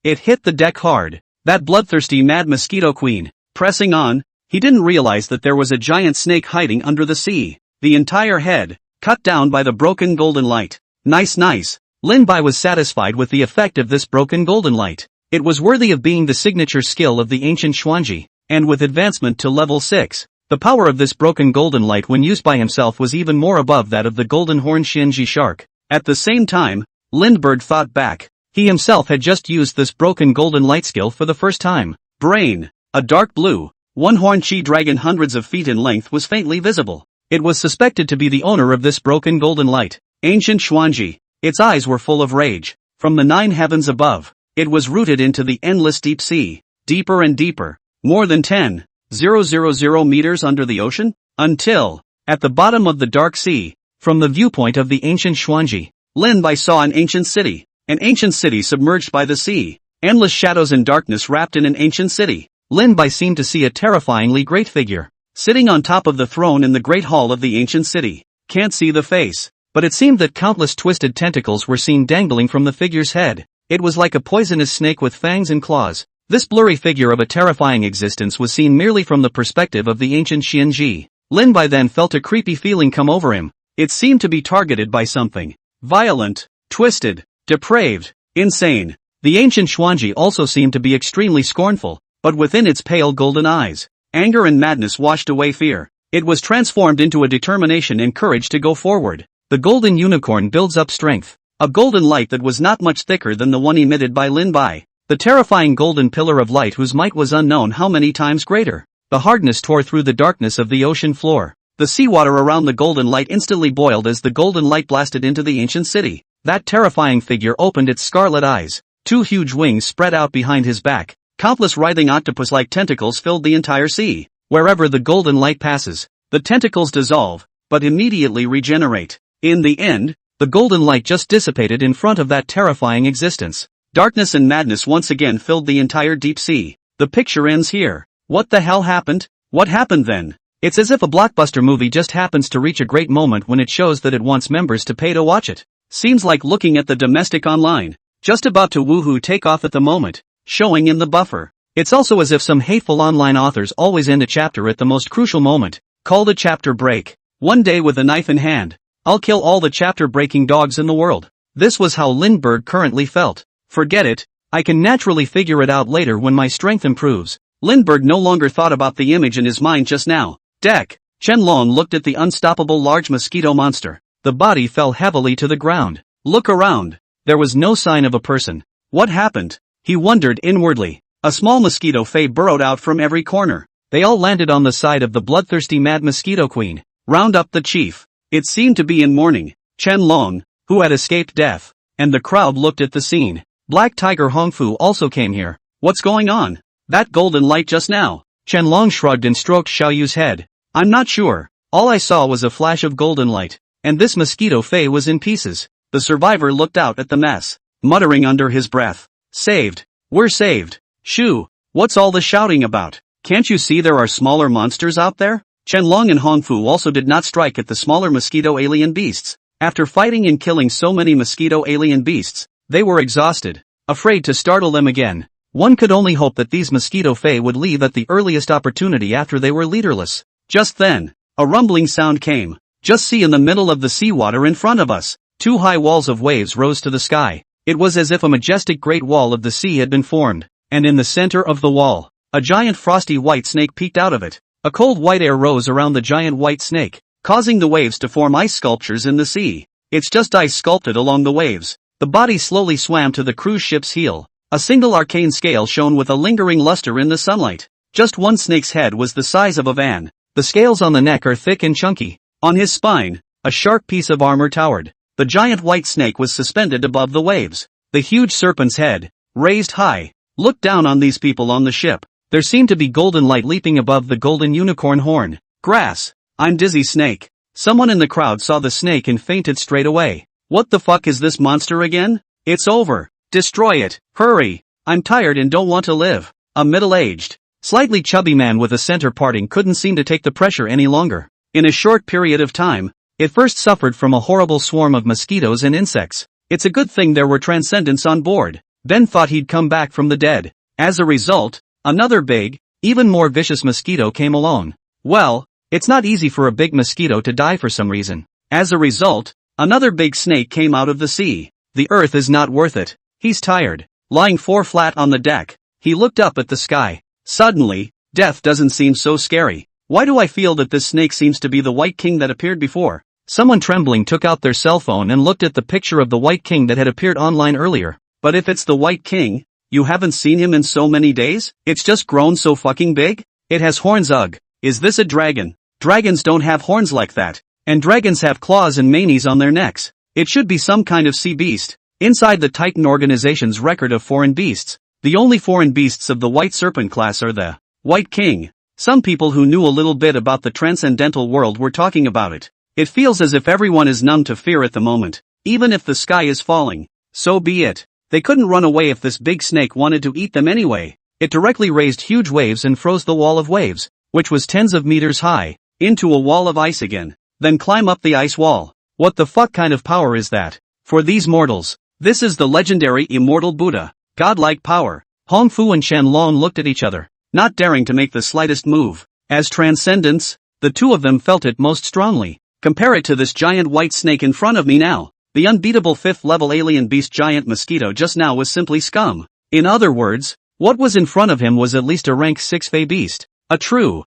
It hit the deck hard. That bloodthirsty mad mosquito queen, pressing on, he didn't realize that there was a giant snake hiding under the sea, the entire head, cut down by the broken golden light. Nice. Lin Bai was satisfied with the effect of this broken golden light. It was worthy of being the signature skill of the ancient Xuanji, and with advancement to level 6, the power of this broken golden light when used by himself was even more above that of the golden horn Xianji shark. At the same time, Lindbergh thought back. He himself had just used this broken golden light skill for the first time. Brain, a dark blue, one-horned chi dragon hundreds of feet in length was faintly visible. It was suspected to be the owner of this broken golden light. Ancient Xuanji. Its eyes were full of rage. From the 9 heavens above, it was rooted into the endless deep sea, deeper and deeper, more than 10,000 meters under the ocean, until, at the bottom of the dark sea, from the viewpoint of the ancient Xuanji, Lin Bai saw an ancient city submerged by the sea, endless shadows and darkness wrapped in an ancient city. Lin Bai seemed to see a terrifyingly great figure, sitting on top of the throne in the great hall of the ancient city. Can't see the face, but it seemed that countless twisted tentacles were seen dangling from the figure's head. It was like a poisonous snake with fangs and claws. This blurry figure of a terrifying existence was seen merely from the perspective of the ancient Xianji. Lin Bai then felt a creepy feeling come over him. It seemed to be targeted by something violent, twisted, depraved, insane. The ancient Xuanji also seemed to be extremely scornful, but within its pale golden eyes, anger and madness washed away fear. It was transformed into a determination and courage to go forward. The golden unicorn builds up strength. A golden light that was not much thicker than the one emitted by Lin Bai. The terrifying golden pillar of light whose might was unknown how many times greater. The hardness tore through the darkness of the ocean floor. The seawater around the golden light instantly boiled as the golden light blasted into the ancient city. That terrifying figure opened its scarlet eyes. 2 huge wings spread out behind his back. Countless writhing octopus-like tentacles filled the entire sea. Wherever the golden light passes, the tentacles dissolve, but immediately regenerate. In the end, the golden light just dissipated in front of that terrifying existence. Darkness and madness once again filled the entire deep sea. The picture ends here. What the hell happened? What happened then? It's as if a blockbuster movie just happens to reach a great moment when it shows that it wants members to pay to watch it. Seems like looking at the domestic online. Just about to woohoo take off at the moment. Showing in the buffer. It's also as if some hateful online authors always end a chapter at the most crucial moment. Called a chapter break. One day with a knife in hand, I'll kill all the chapter-breaking dogs in the world. This was how Lindbergh currently felt. Forget it. I can naturally figure it out later when my strength improves. Lindbergh no longer thought about the image in his mind just now. Deck. Chen Long looked at the unstoppable large mosquito monster. The body fell heavily to the ground. Look around. There was no sign of a person. What happened? He wondered inwardly. A small mosquito fay burrowed out from every corner. They all landed on the side of the bloodthirsty mad mosquito queen. Round up the chief. It seemed to be in mourning. Chen Long, who had escaped death, and the crowd looked at the scene. Black Tiger Hongfu also came here. What's going on? That golden light just now. Chen Long shrugged and stroked Xiaoyu's head. I'm not sure. All I saw was a flash of golden light, and this mosquito fay was in pieces. The survivor looked out at the mess. muttering under his breath. Saved. We're saved. Shoo. What's all the shouting about? Can't you see there are smaller monsters out there? Qianlong and Hongfu also did not strike at the smaller mosquito alien beasts. After fighting and killing so many mosquito alien beasts, they were exhausted, afraid to startle them again. One could only hope that these mosquito fae would leave at the earliest opportunity after they were leaderless. Just then, a rumbling sound came. Just see, in the middle of the seawater in front of us, two high walls of waves rose to the sky. It was as if a majestic great wall of the sea had been formed, and in the center of the wall, a giant frosty white snake peeked out of it. A cold white air rose around the giant white snake, causing the waves to form ice sculptures in the sea. It's just ice sculpted along the waves. The body slowly swam to the cruise ship's heel. A single arcane scale shone with a lingering luster in the sunlight. Just one snake's head was the size of a van. The scales on the neck are thick and chunky. On his spine, a sharp piece of armor towered. The giant white snake was suspended above the waves. The huge serpent's head, raised high, looked down on these people on the ship. There seemed to be golden light leaping above the golden unicorn horn. Grass. I'm dizzy snake. Someone in the crowd saw the snake and fainted straight away. What the fuck is this monster again? It's over. Destroy it. Hurry. I'm tired and don't want to live. A middle-aged, slightly chubby man with a center parting couldn't seem to take the pressure any longer. In a short period of time, it first suffered from a horrible swarm of mosquitoes and insects. It's a good thing there were transcendents on board. Then thought he'd come back from the dead. As a result, another big, even more vicious mosquito came along. Well, it's not easy for a big mosquito to die for some reason. As a result, another big snake came out of the sea. The earth is not worth it. He's tired. Lying flat on the deck, he looked up at the sky. Suddenly, death doesn't seem so scary. Why do I feel that this snake seems to be the White King that appeared before? Someone trembling took out their cell phone and looked at the picture of the White King that had appeared online earlier. But if it's the White King, you haven't seen him in so many days? It's just grown so fucking big? It has horns. Ugh. Is this a dragon? Dragons don't have horns like that. And dragons have claws and manes on their necks. It should be some kind of sea beast. Inside the Titan organization's record of foreign beasts, the only foreign beasts of the White Serpent class are the White King. Some people who knew a little bit about the transcendental world were talking about it. It feels as if everyone is numb to fear at the moment. Even if the sky is falling, so be it. They couldn't run away if this big snake wanted to eat them anyway. It directly raised huge waves and froze the wall of waves, which was tens of meters high, into a wall of ice again. Then climb up the ice wall. What the fuck kind of power is that? For these mortals, this is the legendary immortal Buddha. Godlike power. Hongfu and Qianlong looked at each other, not daring to make the slightest move. As transcendents, the two of them felt it most strongly. Compare it to this giant white snake in front of me now. The unbeatable 5th level alien beast giant mosquito just now was simply scum. In other words, what was in front of him was at least a rank 6 Fey beast. A true,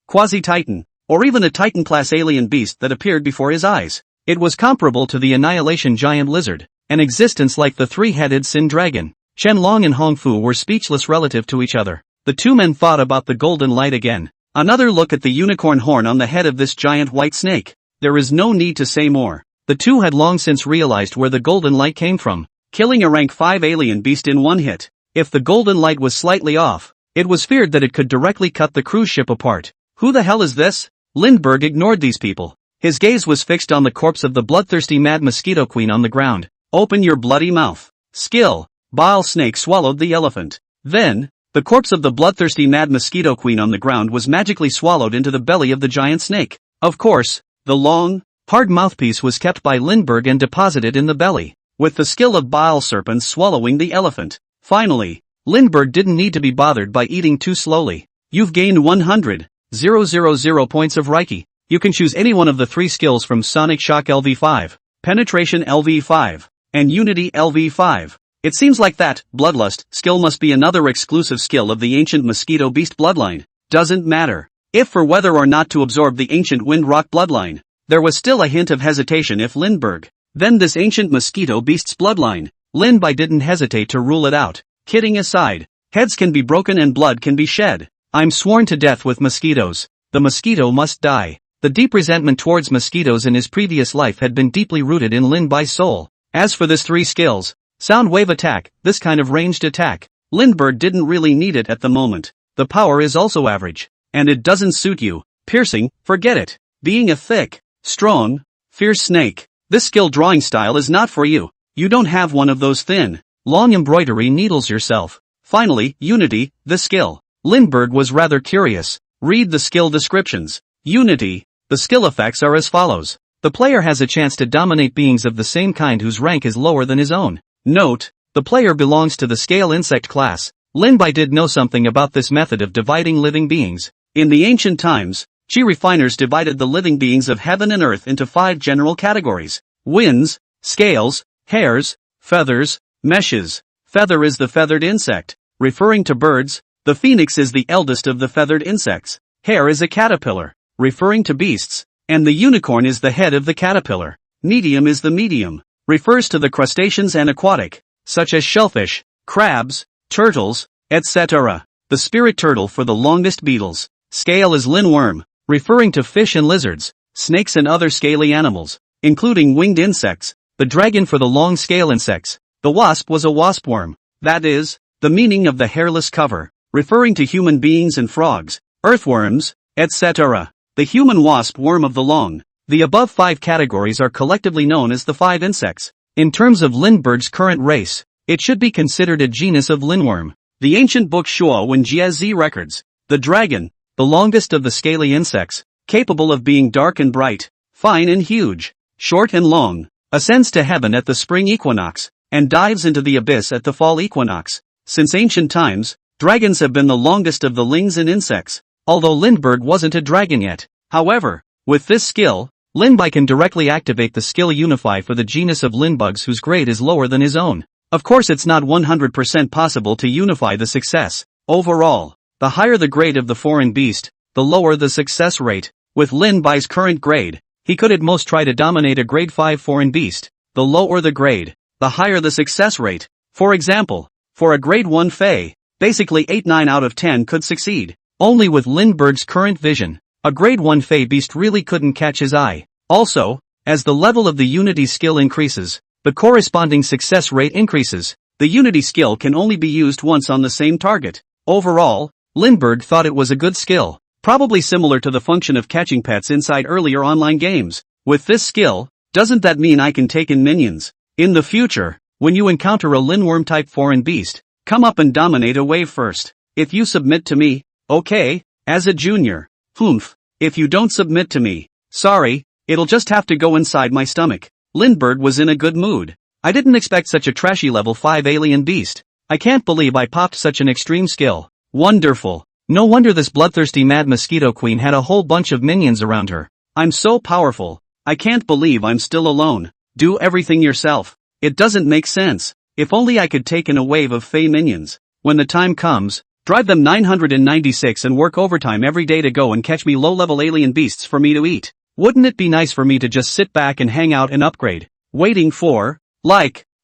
quasi-titan, or even a titan-class alien beast that appeared before his eyes. It was comparable to the annihilation giant lizard, an existence like the three-headed Sin dragon. Qianlong and Hongfu were speechless relative to each other. The two men thought about the golden light again. Another look at the unicorn horn on the head of this giant white snake. There is no need to say more. The two had long since realized where the golden light came from, killing a rank 5 alien beast in one hit. If the golden light was slightly off, it was feared that it could directly cut the cruise ship apart. Who the hell is this? Lindbergh ignored these people. His gaze was fixed on the corpse of the bloodthirsty mad mosquito queen on the ground. Open your bloody mouth. Skill. Bile snake swallowed the elephant. Then, the corpse of the bloodthirsty mad mosquito queen on the ground was magically swallowed into the belly of the giant snake. Of course, the long, hard mouthpiece was kept by Lindbergh and deposited in the belly, with the skill of bile serpents swallowing the elephant. Finally, Lindbergh didn't need to be bothered by eating too slowly. You've gained 100,000 points of Reiki. You can choose any one of the 3 skills from Sonic Shock LV5, Penetration LV5, and Unity LV5. It seems like that Bloodlust skill must be another exclusive skill of the ancient mosquito beast bloodline. Doesn't matter if for whether or not to absorb the ancient wind rock bloodline. There was still a hint of hesitation if Lindbergh, then this ancient mosquito beast's bloodline. Lindbergh didn't hesitate to rule it out. Kidding aside, heads can be broken and blood can be shed. I'm sworn to death with mosquitoes. The mosquito must die. The deep resentment towards mosquitoes in his previous life had been deeply rooted in Lindbergh's soul. As for this 3 skills, sound wave attack, this kind of ranged attack, Lindbergh didn't really need it at the moment. The power is also average. And it doesn't suit you. Piercing, forget it. Being a thick, strong, fierce snake, this skill drawing style is not for you. You don't have one of those thin, long embroidery needles yourself. Finally, Unity, the skill. Lindbergh was rather curious. Read the skill descriptions. Unity. The skill effects are as follows. The player has a chance to dominate beings of the same kind whose rank is lower than his own. Note, the player belongs to the scale insect class. Linbai did know something about this method of dividing living beings. In the ancient times, Chi refiners divided the living beings of heaven and earth into 5 general categories. Winds, scales, hairs, feathers, meshes. Feather is the feathered insect, referring to birds. The phoenix is the eldest of the feathered insects. Hair is a caterpillar, referring to beasts. And the unicorn is the head of the caterpillar. Medium is the medium, refers to the crustaceans and aquatic, such as shellfish, crabs, turtles, etc. The spirit turtle for the longest beetles. Scale is linworm, referring to fish and lizards, snakes and other scaly animals, including winged insects. The dragon for the long scale insects. The wasp was a waspworm, that is, the meaning of the hairless cover, referring to human beings and frogs, earthworms, etc. The human wasp worm of the long. The above 5 categories are collectively known as the 5 insects. In terms of Lindbergh's current race, it should be considered a genus of linworm. The ancient book Shuo Wen Jiezi records, the dragon, the longest of the scaly insects, capable of being dark and bright, fine and huge, short and long, ascends to heaven at the spring equinox, and dives into the abyss at the fall equinox. Since ancient times, dragons have been the longest of the lings and insects, although Lindbergh wasn't a dragon yet. However, with this skill, Linbai can directly activate the skill Unify for the genus of Lindbugs whose grade is lower than his own. Of course it's not 100% possible to unify the success. Overall, the higher the grade of the foreign beast, the lower the success rate. With Linbai's current grade, he could at most try to dominate a grade 5 foreign beast. The lower the grade, the higher the success rate. For example, for a grade 1 Fey, basically 8-9 out of 10 could succeed. Only with Lindbergh's current vision, a grade 1 Fey beast really couldn't catch his eye. Also, as the level of the Unity skill increases, the corresponding success rate increases. The Unity skill can only be used once on the same target. Overall, Lindbergh thought it was a good skill, probably similar to the function of catching pets inside earlier online games. With this skill, doesn't that mean I can take in minions? In the future, when you encounter a linworm type foreign beast, come up and dominate a wave first. If you submit to me, okay, as a junior. Humph. If you don't submit to me, sorry, it'll just have to go inside my stomach. Lindbergh was in a good mood. I didn't expect such a trashy level 5 alien beast. I can't believe I popped such an extreme skill. Wonderful. No wonder this bloodthirsty mad mosquito queen had a whole bunch of minions around her. I'm so powerful. I can't believe I'm still alone. Do everything yourself. It doesn't make sense. If only I could take in a wave of Fey minions. When the time comes, drive them 996 and work overtime every day to go and catch me low-level alien beasts for me to eat. Wouldn't it be nice for me to just sit back and hang out and upgrade, waiting for,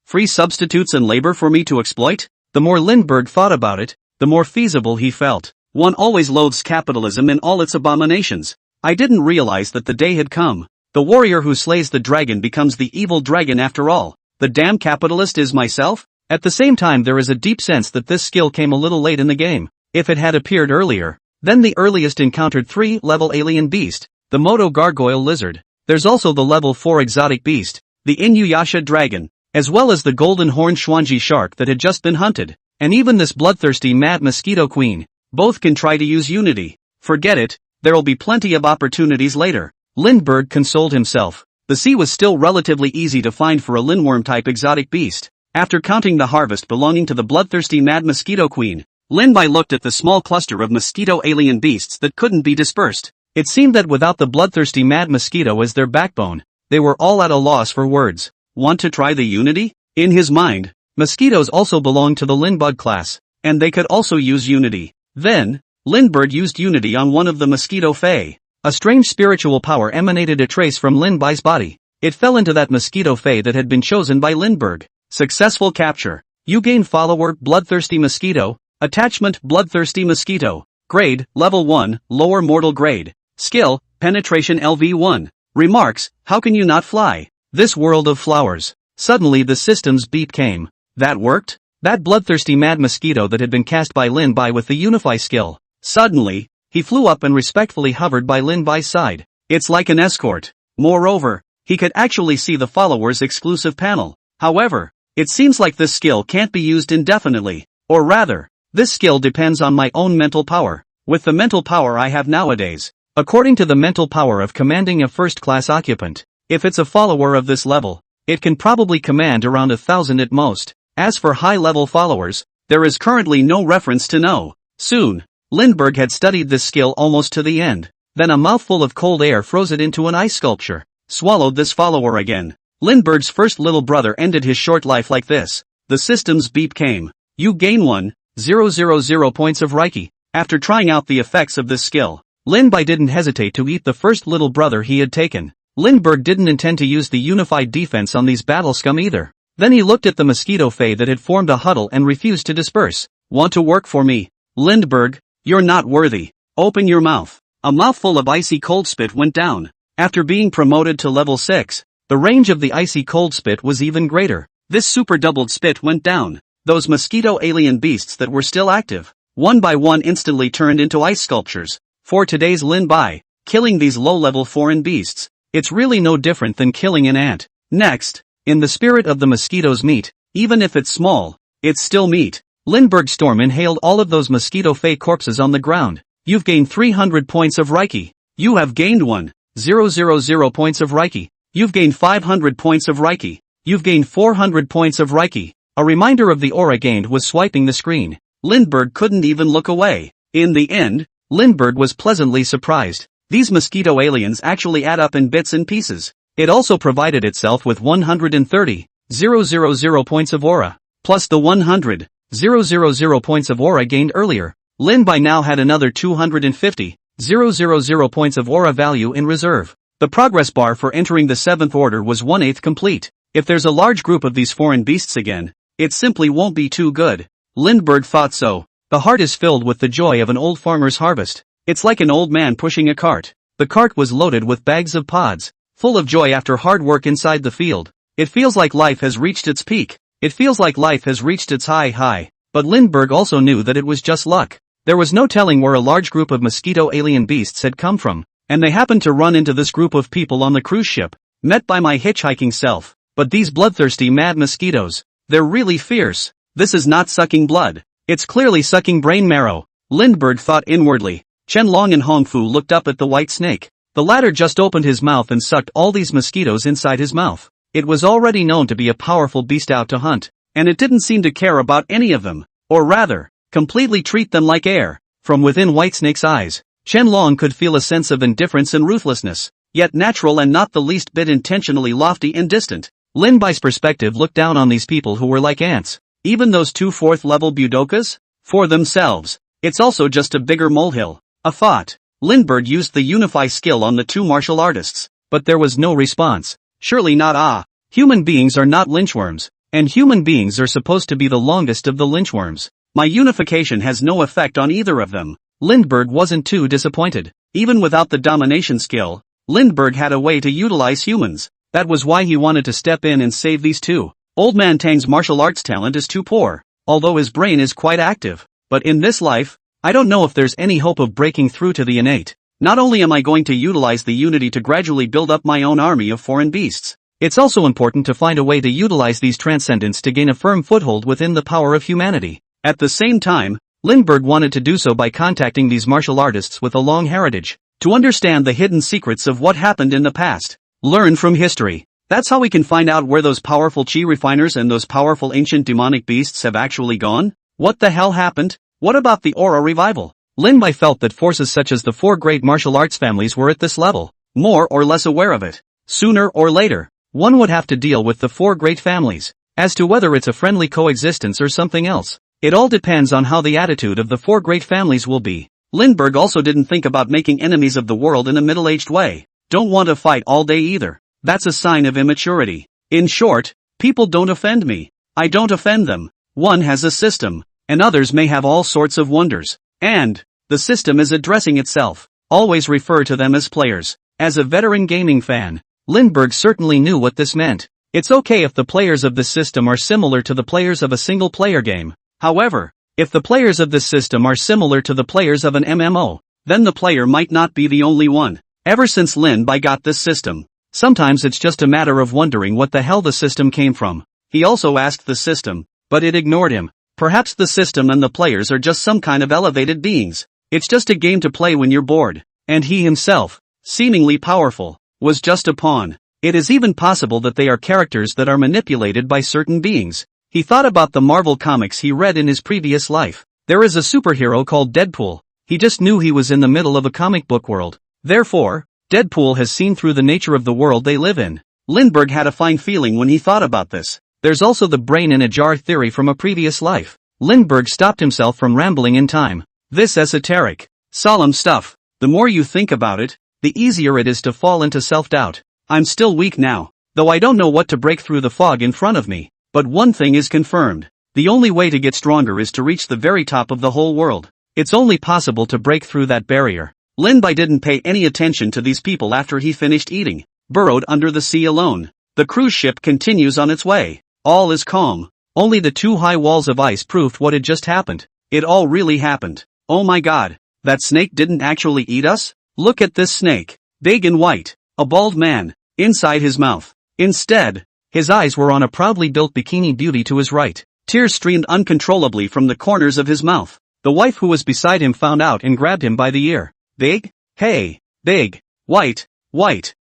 free substitutes and labor for me to exploit? The more Lindbergh thought about it, the more feasible he felt. One always loathes capitalism in all its abominations. I didn't realize that the day had come. The warrior who slays the dragon becomes the evil dragon after all. The damn capitalist is myself? At the same time there is a deep sense that this skill came a little late in the game. If it had appeared earlier, then the earliest encountered 3-level alien beast, the Moto gargoyle lizard. There's also the level 4 exotic beast, the Inuyasha dragon, as well as the golden horned Schwanji shark that had just been hunted, and even this bloodthirsty mad mosquito queen. Both can try to use Unity. Forget it, there'll be plenty of opportunities later. Lindbergh consoled himself. The sea was still relatively easy to find for a linworm-type exotic beast. After counting the harvest belonging to the bloodthirsty mad mosquito queen, Linbai looked at the small cluster of mosquito alien beasts that couldn't be dispersed. It seemed that without the bloodthirsty mad mosquito as their backbone, they were all at a loss for words. Want to try the Unity? In his mind, mosquitoes also belonged to the Lindbug class, and they could also use Unity. Then, Lindbergh used Unity on one of the mosquito Fae. A strange spiritual power emanated a trace from Linbai's body. It fell into that mosquito Fae that had been chosen by Lindbergh. Successful capture. You gain follower, bloodthirsty mosquito. Attachment, bloodthirsty mosquito. Grade, level 1, lower mortal grade. Skill, penetration LV1. Remarks, how can you not fly? This world of flowers. Suddenly the system's beep came. That worked? That bloodthirsty mad mosquito that had been cast by Linbai with the Unify skill. Suddenly, he flew up and respectfully hovered by Linbai's side. It's like an escort. Moreover, he could actually see the followers' exclusive panel. However, it seems like this skill can't be used indefinitely, or rather, this skill depends on my own mental power, with the mental power I have nowadays. According to the mental power of commanding a first-class occupant, if it's a follower of this level, it can probably command around 1,000 at most. As for high-level followers, there is currently no reference to know. Soon, Lindbergh had studied this skill almost to the end. Then a mouthful of cold air froze it into an ice sculpture. Swallowed this follower again. Lindbergh's first little brother ended his short life like this. The system's beep came. You gain 1,000 points of Reiki. After trying out the effects of this skill, Lindbergh didn't hesitate to eat the first little brother he had taken. Lindbergh didn't intend to use the unified defense on these battle scum either. Then he looked at the mosquito fae that had formed a huddle and refused to disperse. Want to work for me? Lindbergh, you're not worthy. Open your mouth. A mouthful of icy cold spit went down. After being promoted to level 6, the range of the icy cold spit was even greater. This super doubled spit went down. Those mosquito alien beasts that were still active, one by one instantly turned into ice sculptures. For today's Lin-Bai, killing these low-level foreign beasts, it's really no different than killing an ant. Next, in the spirit of the mosquito's meat, even if it's small, it's still meat. Lindbergh Storm inhaled all of those mosquito fae corpses on the ground. You've gained 300 points of Reiki. You have gained 1,000 points of Reiki. You've gained 500 points of Reiki. You've gained 400 points of Reiki. A reminder of the aura gained was swiping the screen. Lindbergh couldn't even look away. In the end, Lindbergh was pleasantly surprised. These mosquito aliens actually add up in bits and pieces. It also provided itself with 130,000 points of aura, plus the 100,000 points of aura gained earlier. Lin-Bai now had another 250,000 points of aura value in reserve. The progress bar for entering the 7th order was 1/8 complete. If there's a large group of these foreign beasts again, it simply won't be too good. Lindbergh thought so. The heart is filled with the joy of an old farmer's harvest. It's like an old man pushing a cart. The cart was loaded with bags of pods, full of joy after hard work inside the field. It feels like life has reached its peak. It feels like life has reached its high. But Lindbergh also knew that it was just luck. There was no telling where a large group of mosquito alien beasts had come from, and they happened to run into this group of people on the cruise ship, met by my hitchhiking self. But these bloodthirsty mad mosquitoes, they're really fierce. This is not sucking blood. It's clearly sucking brain marrow. Lindbergh thought inwardly. Qianlong and Hongfu looked up at the white snake. The latter just opened his mouth and sucked all these mosquitoes inside his mouth. It was already known to be a powerful beast out to hunt, and it didn't seem to care about any of them, or rather, completely treat them like air. From within Whitesnake's eyes, Qianlong could feel a sense of indifference and ruthlessness, yet natural and not the least bit intentionally lofty and distant. Lin-Bai's perspective looked down on these people who were like ants. Even those 2 4th-level Budokas? For themselves, it's also just a bigger molehill. A thought. Lindbergh used the Unify skill on the 2 martial artists, but there was no response. Surely not. Human beings are not lynchworms, and human beings are supposed to be the longest of the lynchworms. My unification has no effect on either of them. Lindbergh wasn't too disappointed. Even without the domination skill, Lindbergh had a way to utilize humans. That was why he wanted to step in and save these two. Old Man Tang's martial arts talent is too poor, although his brain is quite active. But in this life, I don't know if there's any hope of breaking through to the innate. Not only am I going to utilize the unity to gradually build up my own army of foreign beasts, it's also important to find a way to utilize these transcendents to gain a firm foothold within the power of humanity. At the same time, Lindbergh wanted to do so by contacting these martial artists with a long heritage, to understand the hidden secrets of what happened in the past. Learn from history. That's how we can find out where those powerful chi refiners and those powerful ancient demonic beasts have actually gone. What the hell happened? What about the aura revival? Lin-Bai felt that forces such as the 4 great martial arts families were at this level, more or less aware of it. Sooner or later, one would have to deal with the 4 great families. As to whether it's a friendly coexistence or something else, it all depends on how the attitude of the 4 great families will be. Lindbergh also didn't think about making enemies of the world in a middle-aged way. Don't want to fight all day either. That's a sign of immaturity. In short, people don't offend me. I don't offend them. One has a system, and others may have all sorts of wonders. And the system is addressing itself. Always refer to them as players. As a veteran gaming fan, Lindbergh certainly knew what this meant. It's okay if the players of this system are similar to the players of a single-player game. However, if the players of this system are similar to the players of an MMO, then the player might not be the only one. Ever since Lin-Bai got this system, sometimes it's just a matter of wondering what the hell the system came from. He also asked the system, but it ignored him. Perhaps the system and the players are just some kind of elevated beings. It's just a game to play when you're bored. And he himself, seemingly powerful, was just a pawn. It is even possible that they are characters that are manipulated by certain beings. He thought about the Marvel comics he read in his previous life. There is a superhero called Deadpool. He just knew he was in the middle of a comic book world. Therefore, Deadpool has seen through the nature of the world they live in. Lindbergh had a fine feeling when he thought about this. There's also the brain in a jar theory from a previous life. Lindbergh stopped himself from rambling in time. This esoteric, solemn stuff, the more you think about it, the easier it is to fall into self-doubt. I'm still weak now, though I don't know what to break through the fog in front of me. But one thing is confirmed. The only way to get stronger is to reach the very top of the whole world. It's only possible to break through that barrier. Lindbergh didn't pay any attention to these people after he finished eating, burrowed under the sea alone. The cruise ship continues on its way. All is calm. Only the two high walls of ice proved what had just happened. It all really happened. Oh my god. That snake didn't actually eat us? Look at this snake. Big and white. A bald man. Inside his mouth. Instead, his eyes were on a proudly built bikini beauty to his right. Tears streamed uncontrollably from the corners of his mouth. The wife who was beside him found out and grabbed him by the ear. Big? Hey. Big. White.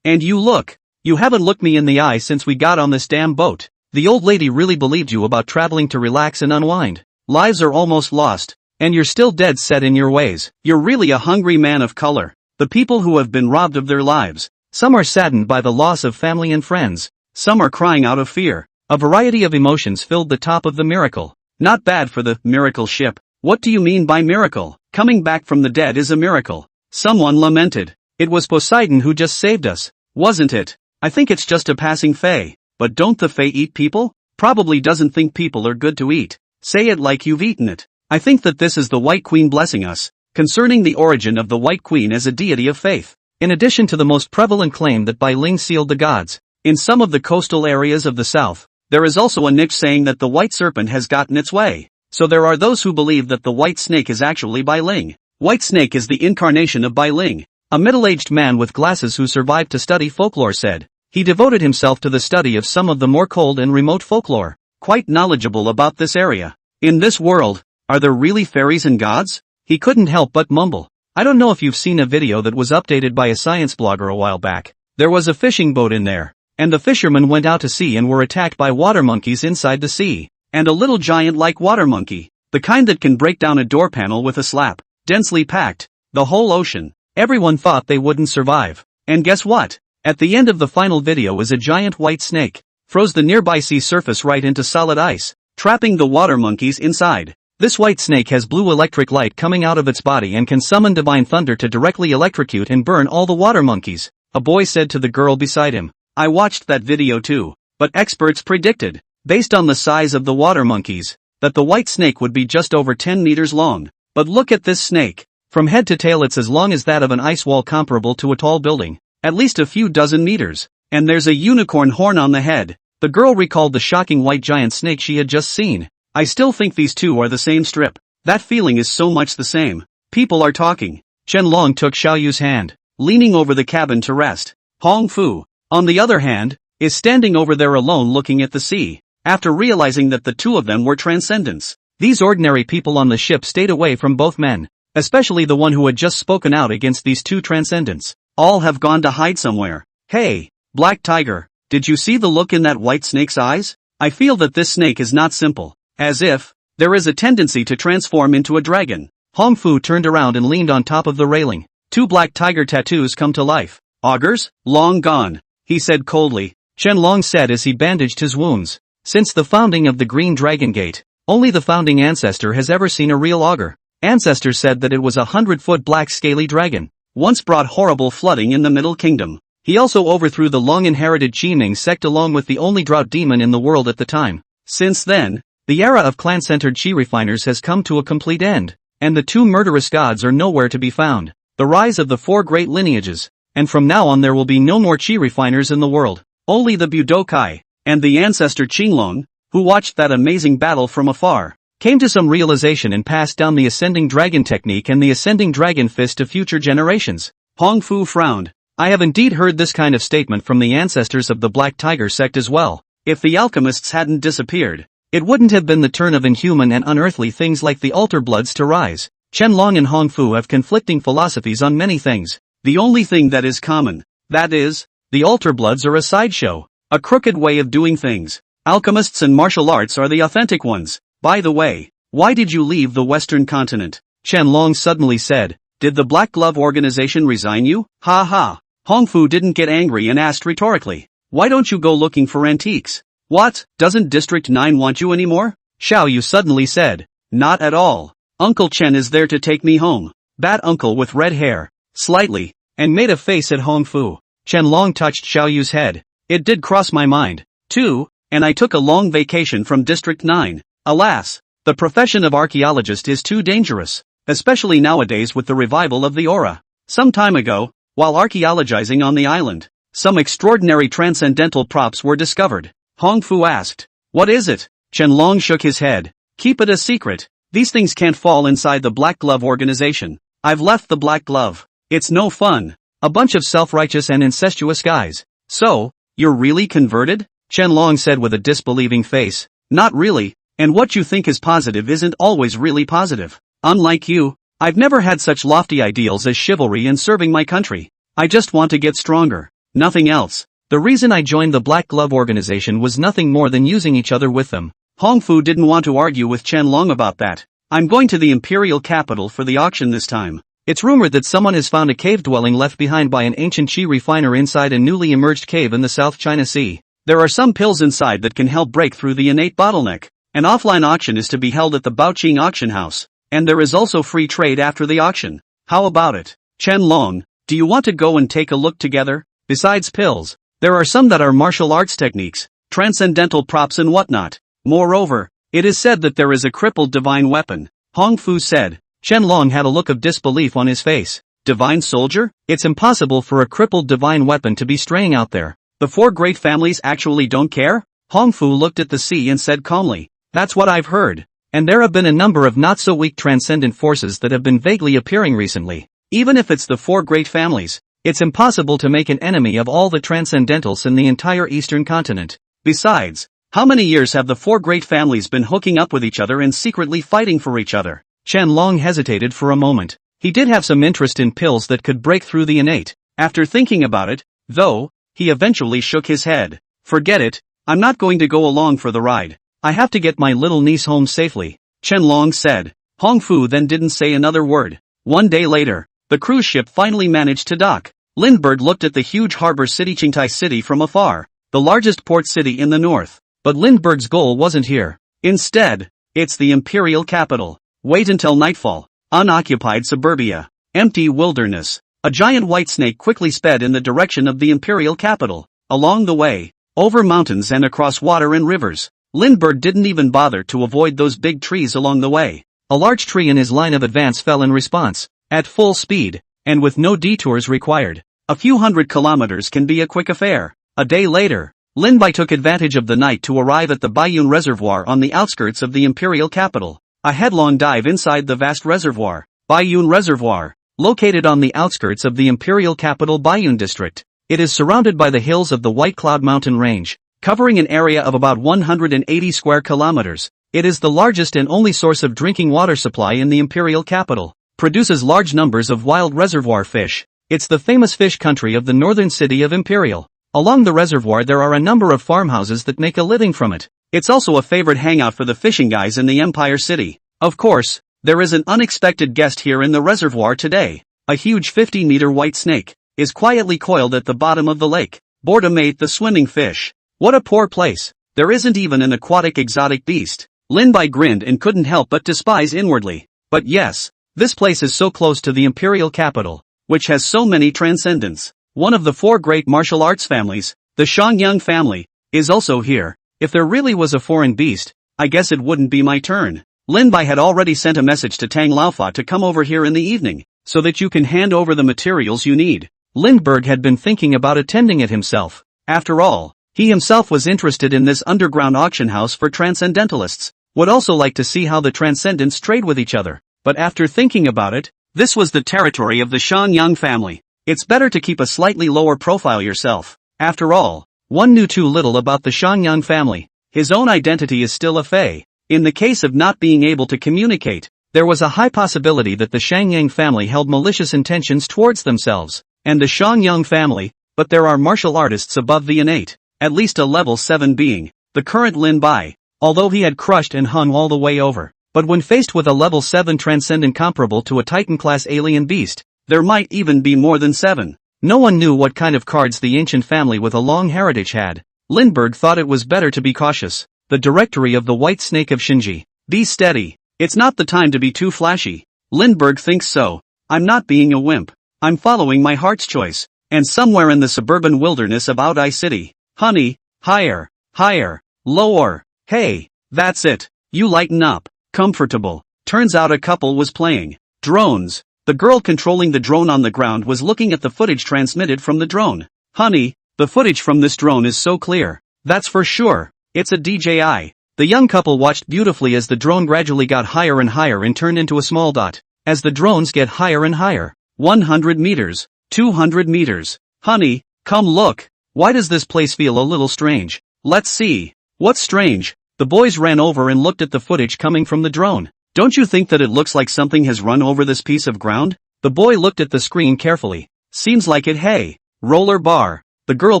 And you look. You haven't looked me in the eye since we got on this damn boat. The old lady really believed you about traveling to relax and unwind. Lives are almost lost. And you're still dead set in your ways. You're really a hungry man of color. The people who have been robbed of their lives. Some are saddened by the loss of family and friends. Some are crying out of fear. A variety of emotions filled the top of the miracle. Not bad for the miracle ship. What do you mean by miracle? Coming back from the dead is a miracle. Someone lamented. It was Poseidon who just saved us, wasn't it? I think it's just a passing fae. But don't the fae eat people? Probably doesn't think people are good to eat. Say it like you've eaten it. I think that this is the White Queen blessing us. Concerning the origin of the White Queen as a deity of faith. In addition to the most prevalent claim that Bai Ling sealed the gods, in some of the coastal areas of the south, there is also a niche saying that the white serpent has gotten its way. So there are those who believe that the white snake is actually Bai Ling. White snake is the incarnation of Bai Ling. A middle-aged man with glasses who survived to study folklore said. He devoted himself to the study of some of the more cold and remote folklore, quite knowledgeable about this area. In this world, are there really fairies and gods? He couldn't help but mumble. I don't know if you've seen a video that was updated by a science blogger a while back. There was a fishing boat in there, and the fishermen went out to sea and were attacked by water monkeys inside the sea. And a little giant-like water monkey, the kind that can break down a door panel with a slap, densely packed, the whole ocean. Everyone thought they wouldn't survive. And guess what? At the end of the final video is a giant white snake, froze the nearby sea surface right into solid ice, trapping the water monkeys inside. This white snake has blue electric light coming out of its body and can summon divine thunder to directly electrocute and burn all the water monkeys, a boy said to the girl beside him. I watched that video too, but experts predicted, based on the size of the water monkeys, that the white snake would be just over 10 meters long. But look at this snake. From head to tail it's as long as that of an ice wall comparable to a tall building, at least a few dozen meters. And there's a unicorn horn on the head. The girl recalled the shocking white giant snake she had just seen. I still think these two are the same strip. That feeling is so much the same. People are talking. Chen Long took Xiao Yu's hand, leaning over the cabin to rest. Hong Fu, on the other hand, is standing over there alone looking at the sea. After realizing that the two of them were transcendents, these ordinary people on the ship stayed away from both men, especially the one who had just spoken out against these two transcendents. All have gone to hide somewhere. Hey, Black Tiger, did you see the look in that white snake's eyes? I feel that this snake is not simple, as if there is a tendency to transform into a dragon. Hong Fu turned around and leaned on top of the railing. Two black tiger tattoos come to life. Augurs? Long gone, he said coldly. Chen Long said as he bandaged his wounds. Since the founding of the Green Dragon Gate, only the founding ancestor has ever seen a real augur. Ancestors said that it was 100-foot black scaly dragon, once brought horrible flooding in the Middle Kingdom. He also overthrew the long-inherited Qiming sect along with the only drought demon in the world at the time. Since then, the era of clan-centered Qi refiners has come to a complete end, and the two murderous gods are nowhere to be found. The rise of the four great lineages, and from now on there will be no more Qi refiners in the world. Only the Budokai, and the ancestor Qinglong, who watched that amazing battle from afar, came to some realization and passed down the ascending dragon technique and the ascending dragon fist to future generations. Hong Fu frowned. I have indeed heard this kind of statement from the ancestors of the Black Tiger sect as well. If the alchemists hadn't disappeared, it wouldn't have been the turn of inhuman and unearthly things like the altar bloods to rise. Qianlong and Hongfu have conflicting philosophies on many things. The only thing that is common, that is, the altar bloods are a sideshow, a crooked way of doing things. Alchemists and martial arts are the authentic ones. By the way, why did you leave the Western continent? Qianlong suddenly said. Did the Black Glove organization resign you? Ha ha. Hongfu didn't get angry and asked rhetorically. Why don't you go looking for antiques? What, doesn't District 9 want you anymore? Xiao Yu suddenly said. Not at all. Uncle Chen is there to take me home. Bad uncle with red hair. Slightly, and made a face at Hongfu. Qianlong touched Xiao Yu's head. It did cross my mind, too, and I took a long vacation from District 9. Alas, the profession of archaeologist is too dangerous, especially nowadays with the revival of the aura. Some time ago, while archaeologizing on the island, some extraordinary transcendental props were discovered. Hongfu asked, what is it? Qianlong shook his head. Keep it a secret. These things can't fall inside the Black Glove organization. I've left the Black Glove. It's no fun. A bunch of self-righteous and incestuous guys. So, you're really converted? Qianlong said with a disbelieving face. Not really, and what you think is positive isn't always really positive. Unlike you, I've never had such lofty ideals as chivalry and serving my country. I just want to get stronger. Nothing else. The reason I joined the Black Glove organization was nothing more than using each other with them. Hongfu didn't want to argue with Qianlong about that. I'm going to the imperial capital for the auction this time. It's rumored that someone has found a cave dwelling left behind by an ancient qi refiner inside a newly emerged cave in the South China Sea. There are some pills inside that can help break through the innate bottleneck. An offline auction is to be held at the Baoqing auction house, and there is also free trade after the auction. How about it? Qianlong, do you want to go and take a look together? Besides pills, there are some that are martial arts techniques, transcendental props and whatnot. Moreover, it is said that there is a crippled divine weapon. Hongfu said. Qianlong had a look of disbelief on his face. Divine soldier? It's impossible for a crippled divine weapon to be straying out there. The four great families actually don't care? Hongfu looked at the sea and said calmly. That's what I've heard. And there have been a number of not-so-weak transcendent forces that have been vaguely appearing recently. Even if it's the four great families, it's impossible to make an enemy of all the transcendentals in the entire eastern continent. Besides, how many years have the four great families been hooking up with each other and secretly fighting for each other? Qianlong hesitated for a moment. He did have some interest in pills that could break through the innate. After thinking about it, though, he eventually shook his head. Forget it, I'm not going to go along for the ride. I have to get my little niece home safely, Qianlong said. Hongfu then didn't say another word. One day later, the cruise ship finally managed to dock. Lindbergh looked at the huge harbor city Qingtai City from afar, the largest port city in the north. But Lindbergh's goal wasn't here. Instead, it's the imperial capital. Wait until nightfall. Unoccupied suburbia. Empty wilderness. A giant white snake quickly sped in the direction of the imperial capital. Along the way, over mountains and across water and rivers. Lindbergh didn't even bother to avoid those big trees along the way. A large tree in his line of advance fell in response. At full speed, and with no detours required. A few hundred kilometers can be a quick affair. A day later, Lin took advantage of the night to arrive at the Baiyun Reservoir on the outskirts of the imperial capital. A headlong dive inside the vast reservoir. Baiyun Reservoir, located on the outskirts of the imperial capital Baiyun district. It is surrounded by the hills of the White Cloud Mountain Range, covering an area of about 180 square kilometers. It is the largest and only source of drinking water supply in the imperial capital. Produces large numbers of wild reservoir fish. It's the famous fish country of the northern city of Imperial. Along the reservoir there are a number of farmhouses that make a living from it. It's also a favorite hangout for the fishing guys in the Empire City. Of course, there is an unexpected guest here in the reservoir today. A huge 50-meter white snake is quietly coiled at the bottom of the lake. Boredom ate the swimming fish. What a poor place. There isn't even an aquatic exotic beast. Linbai grinned and couldn't help but despise inwardly. But yes, this place is so close to the imperial capital, which has so many transcendents. One of the four great martial arts families, the Shangyang family, is also here. If there really was a foreign beast, I guess it wouldn't be my turn. Linbai had already sent a message to Tang Laofa to come over here in the evening, so that you can hand over the materials you need. Lindbergh had been thinking about attending it himself. After all, he himself was interested in this underground auction house for transcendentalists, would also like to see how the transcendents trade with each other. But after thinking about it, this was the territory of the Shangyang family. It's better to keep a slightly lower profile yourself. After all, One knew too little about the Shangyang family. His own identity is still a fey. In the case of not being able to communicate, there was a high possibility that the Shangyang family held malicious intentions towards themselves, and the Shangyang family, but there are martial artists above the innate, at least a level 7 being, the current Lin Bai, although he had crushed and hung all the way over. But when faced with a level 7 transcendent comparable to a Titan-class alien beast, there might even be more than 7. No one knew what kind of cards the ancient family with a long heritage had. Lindbergh thought it was better to be cautious. The Directory of the White Snake of Shinji. Be steady. It's not the time to be too flashy. Lindbergh thinks so. I'm not being a wimp. I'm following my heart's choice. And somewhere in the suburban wilderness of Aodai City. Honey, higher, higher, lower. Hey, that's it. You lighten up. Comfortable. Turns out a couple was playing drones. The girl controlling the drone on the ground was looking at the footage transmitted from the drone. Honey, the footage from this drone is so clear. That's for sure. It's a DJI. The young couple watched beautifully as the drone gradually got higher and higher and turned into a small dot. As the drones get higher and higher. 100 meters. 200 meters. Honey, come look. Why does this place feel a little strange? Let's see. What's strange? The boys ran over and looked at the footage coming from the drone. Don't you think that it looks like something has run over this piece of ground? The boy looked at the screen carefully. Seems like it. Hey, roller bar. The girl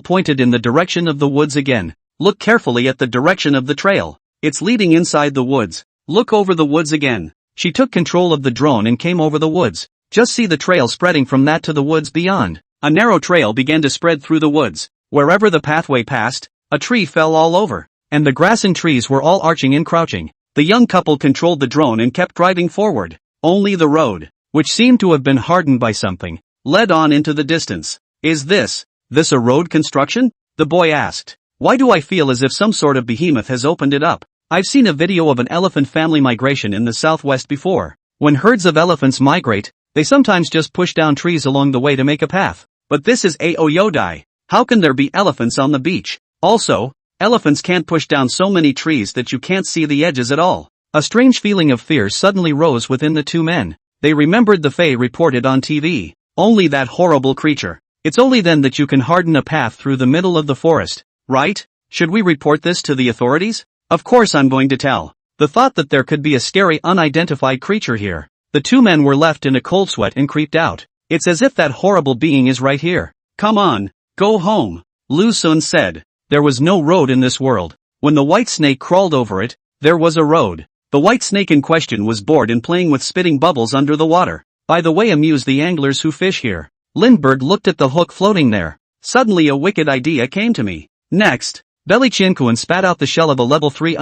pointed in the direction of the woods again. Look carefully at the direction of the trail. It's leading inside the woods. Look over the woods again. She took control of the drone and came over the woods. Just see the trail spreading from that to the woods beyond. A narrow trail began to spread through the woods. Wherever the pathway passed, a tree fell all over. And the grass and trees were all arching and crouching. The young couple controlled the drone and kept driving forward. Only the road, which seemed to have been hardened by something, led on into the distance. Is this a road construction? The boy asked. Why do I feel as if some sort of behemoth has opened it up? I've seen a video of an elephant family migration in the southwest before. When herds of elephants migrate, they sometimes just push down trees along the way to make a path. But this is Aoyodai. How can there be elephants on the beach? Also, elephants can't push down so many trees that you can't see the edges at all. A strange feeling of fear suddenly rose within the two men. They remembered the Fae reported on TV. Only that horrible creature. It's only then that you can harden a path through the middle of the forest, right? Should we report this to the authorities? Of course I'm going to tell. The thought that there could be a scary unidentified creature here. The two men were left in a cold sweat and creeped out. It's as if that horrible being is right here. Come on, go home, Lu Sun said. There was no road in this world. When the white snake crawled over it, there was a road. The white snake in question was bored and playing with spitting bubbles under the water. By the way, amuse the anglers who fish here. Lindbergh looked at the hook floating there. Suddenly a wicked idea came to me. Next, Belly Chinkuan spat out the shell of a level 3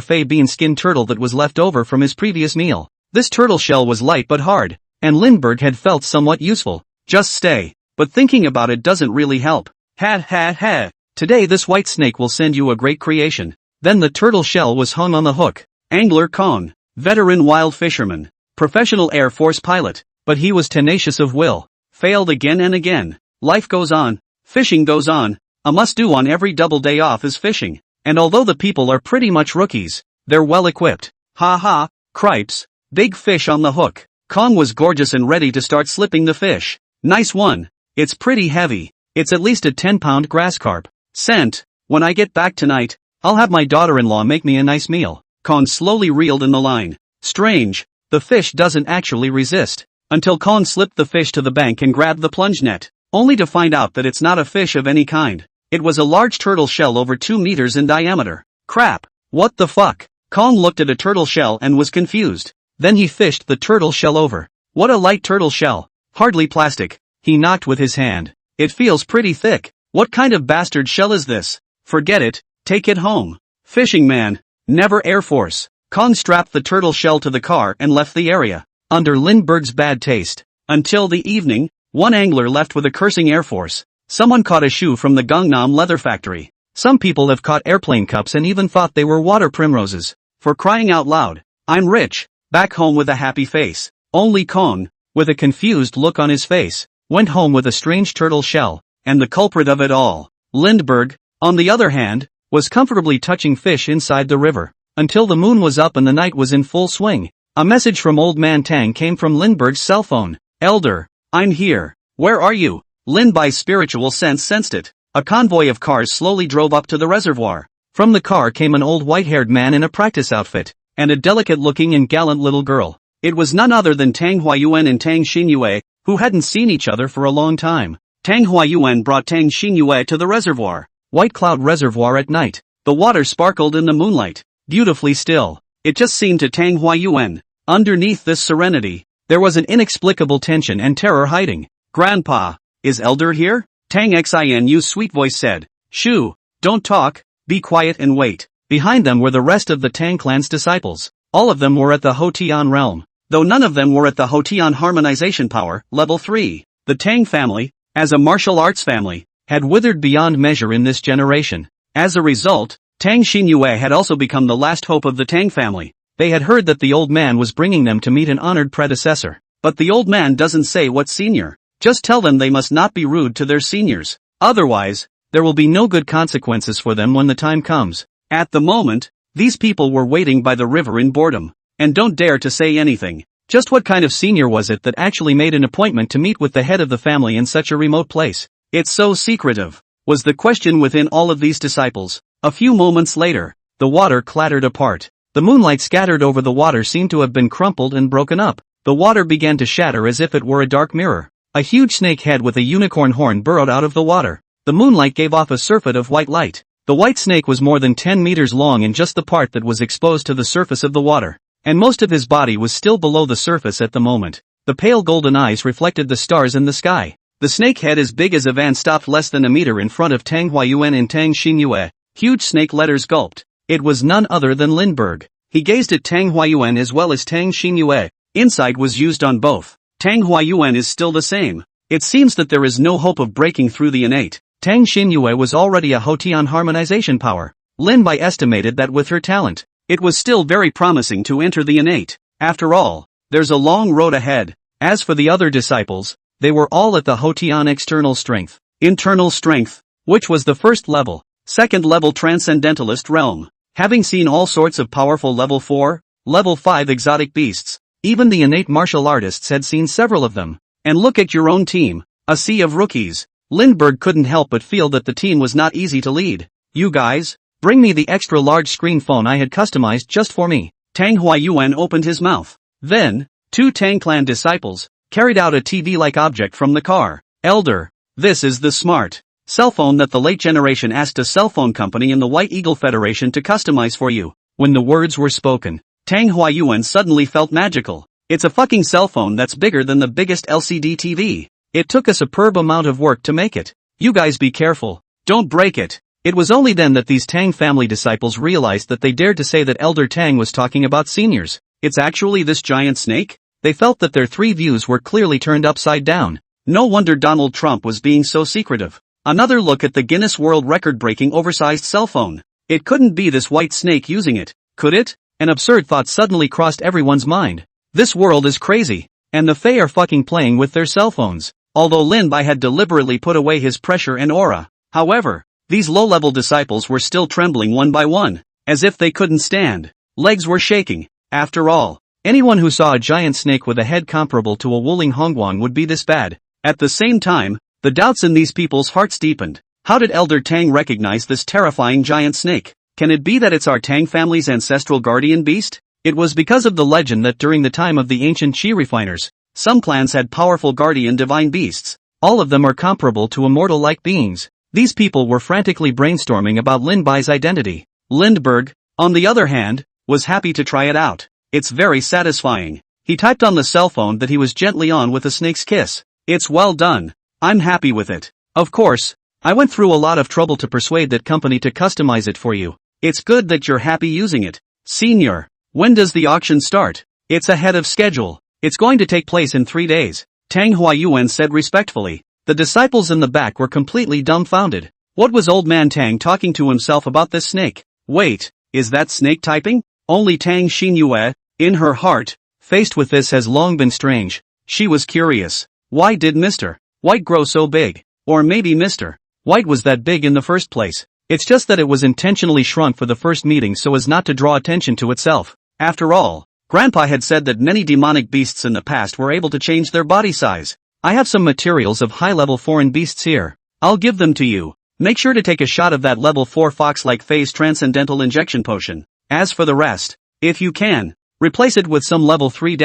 Fei bean skin turtle that was left over from his previous meal. This turtle shell was light but hard, and Lindbergh had felt somewhat useful. Just stay. But thinking about it doesn't really help. Ha ha ha. Today this white snake will send you a great creation. Then the turtle shell was hung on the hook. Angler Kong. Veteran wild fisherman. Professional Air Force pilot. But he was tenacious of will. Failed again and again. Life goes on. Fishing goes on. A must-do on every double day off is fishing. And although the people are pretty much rookies, they're well equipped. Ha ha, cripes. Big fish on the hook. Kong was gorgeous and ready to start slipping the fish. Nice one. It's pretty heavy. It's at least a 10-pound grass carp. Scent. When I get back tonight, I'll have my daughter-in-law make me a nice meal. Kong slowly reeled in the line. Strange. The fish doesn't actually resist. Until Kong slipped the fish to the bank and grabbed the plunge net. Only to find out that it's not a fish of any kind. It was a large turtle shell over 2 meters in diameter. Crap. What the fuck? Kong looked at a turtle shell and was confused. Then he fished the turtle shell over. What a light turtle shell. Hardly plastic. He knocked with his hand. It feels pretty thick. What kind of bastard shell is this? Forget it. Take it home. Fishing man. Never Air Force. Kong strapped the turtle shell to the car and left the area. Under Lindbergh's bad taste. Until the evening, one angler left with a cursing Air Force. Someone caught a shoe from the Gangnam leather factory. Some people have caught airplane cups and even thought they were water primroses. For crying out loud. I'm rich. Back home with a happy face. Only Kong, with a confused look on his face, went home with a strange turtle shell, and the culprit of it all, Lindbergh, on the other hand, was comfortably touching fish inside the river, until the moon was up and the night was in full swing. A message from Old Man Tang came from Lindbergh's cell phone. Elder, I'm here. Where are you? Lin by spiritual sense sensed it. a convoy of cars slowly drove up to the reservoir. From the car came an old white-haired man in a practice outfit, and a delicate-looking and gallant little girl. It was none other than Tang Huayuan and Tang Xinyue, who hadn't seen each other for a long time. Tang Huayuan brought Tang Xinyue to the reservoir. White Cloud Reservoir at night. The water sparkled in the moonlight, beautifully still. It just seemed to Tang Huayuan. Underneath this serenity, there was an inexplicable tension and terror hiding. "Grandpa, is Elder here?" Tang Xinyu's sweet voice said. "Shoo, don't talk, be quiet and wait." Behind them were the rest of the Tang clan's disciples. All of them were at the Hotian realm, though none of them were at the Hotian harmonization power, level 3. The Tang family, as a martial arts family, had withered beyond measure in this generation. As a result, Tang Xinyue had also become the last hope of the Tang family. They had heard that the old man was bringing them to meet an honored predecessor. But the old man doesn't say what senior. Just tell them they must not be rude to their seniors. Otherwise, there will be no good consequences for them when the time comes. At the moment, these people were waiting by the river in boredom, and don't dare to say anything. Just what kind of senior was it that actually made an appointment to meet with the head of the family in such a remote place? It's so secretive, was the question within all of these disciples. A few moments later, the water clattered apart. The moonlight scattered over the water seemed to have been crumpled and broken up. The water began to shatter as if it were a dark mirror. A huge snake head with a unicorn horn burrowed out of the water. The moonlight gave off a surfeit of white light. The white snake was more than 10 meters long in just the part that was exposed to the surface of the water, and most of his body was still below the surface at the moment. The pale golden eyes reflected the stars in the sky. The snake head as big as a van stopped less than a meter in front of Tang Huayuan and Tang Xinyue. Huge snake letters gulped. It was none other than Lindbergh. He gazed at Tang Huayuan as well as Tang Xinyue. Insight was used on both. Tang Huayuan is still the same. It seems that there is no hope of breaking through the innate. Tang Xinyue was already a Hotian harmonization power. Lin Bai estimated that with her talent, it was still very promising to enter the innate. After all, there's a long road ahead. As for the other disciples, they were all at the Hotian external strength. Internal strength, which was the first level. Second level transcendentalist realm. Having seen all sorts of powerful level 4, level 5 exotic beasts, even the innate martial artists had seen several of them. And look at your own team, a sea of rookies. Lindbergh couldn't help but feel that the team was not easy to lead. "You guys, bring me the extra large screen phone I had customized just for me." Tang Huayuan opened his mouth. Then, two Tang clan disciples carried out a TV-like object from the car. "Elder, this is the smart cell phone that the late generation asked a cell phone company in the White Eagle Federation to customize for you." When the words were spoken, Tang Huayuan suddenly felt magical. It's a fucking cell phone that's bigger than the biggest LCD TV. It took a superb amount of work to make it. You guys be careful. Don't break it. It was only then that these Tang family disciples realized that they dared to say that Elder Tang was talking about seniors. It's actually this giant snake? They felt that their three views were clearly turned upside down. No wonder Donald Trump was being so secretive. Another look at the Guinness World Record-breaking oversized cell phone. It couldn't be this white snake using it, could it? An absurd thought suddenly crossed everyone's mind. This world is crazy, and the Fae are fucking playing with their cell phones. Although Lin Bai had deliberately put away his pressure and aura. However, these low-level disciples were still trembling one by one, as if they couldn't stand. Legs were shaking. After all, anyone who saw a giant snake with a head comparable to a Wuling Hongguang would be this bad. At the same time, the doubts in these people's hearts deepened. How did Elder Tang recognize this terrifying giant snake? Can it be that it's our Tang family's ancestral guardian beast? It was because of the legend that during the time of the ancient Qi refiners, some clans had powerful guardian divine beasts. All of them are comparable to immortal-like beings. These people were frantically brainstorming about Lin Bai's identity. Lindbergh, on the other hand, was happy to try it out. It's very satisfying. He typed on the cell phone that he was gently on with a snake's kiss. It's well done. I'm happy with it. Of course, I went through a lot of trouble to persuade that company to customize it for you. It's good that you're happy using it. Senior, when does the auction start? It's ahead of schedule. It's going to take place in 3 days, Tang Huayuan said respectfully. The disciples in the back were completely dumbfounded. What was old man Tang talking to himself about this snake? Wait, is that snake typing? Only Tang Xinyue, in her heart, faced with this has long been strange. She was curious. Why did Mr. White grow so big? Or maybe Mr. White was that big in the first place. It's just that it was intentionally shrunk for the first meeting so as not to draw attention to itself. After all, Grandpa had said that many demonic beasts in the past were able to change their body size. I have some materials of high-level foreign beasts here. I'll give them to you. Make sure to take a shot of that level 4 fox-like phase transcendental injection potion. As for the rest, if you can, replace it with some level 3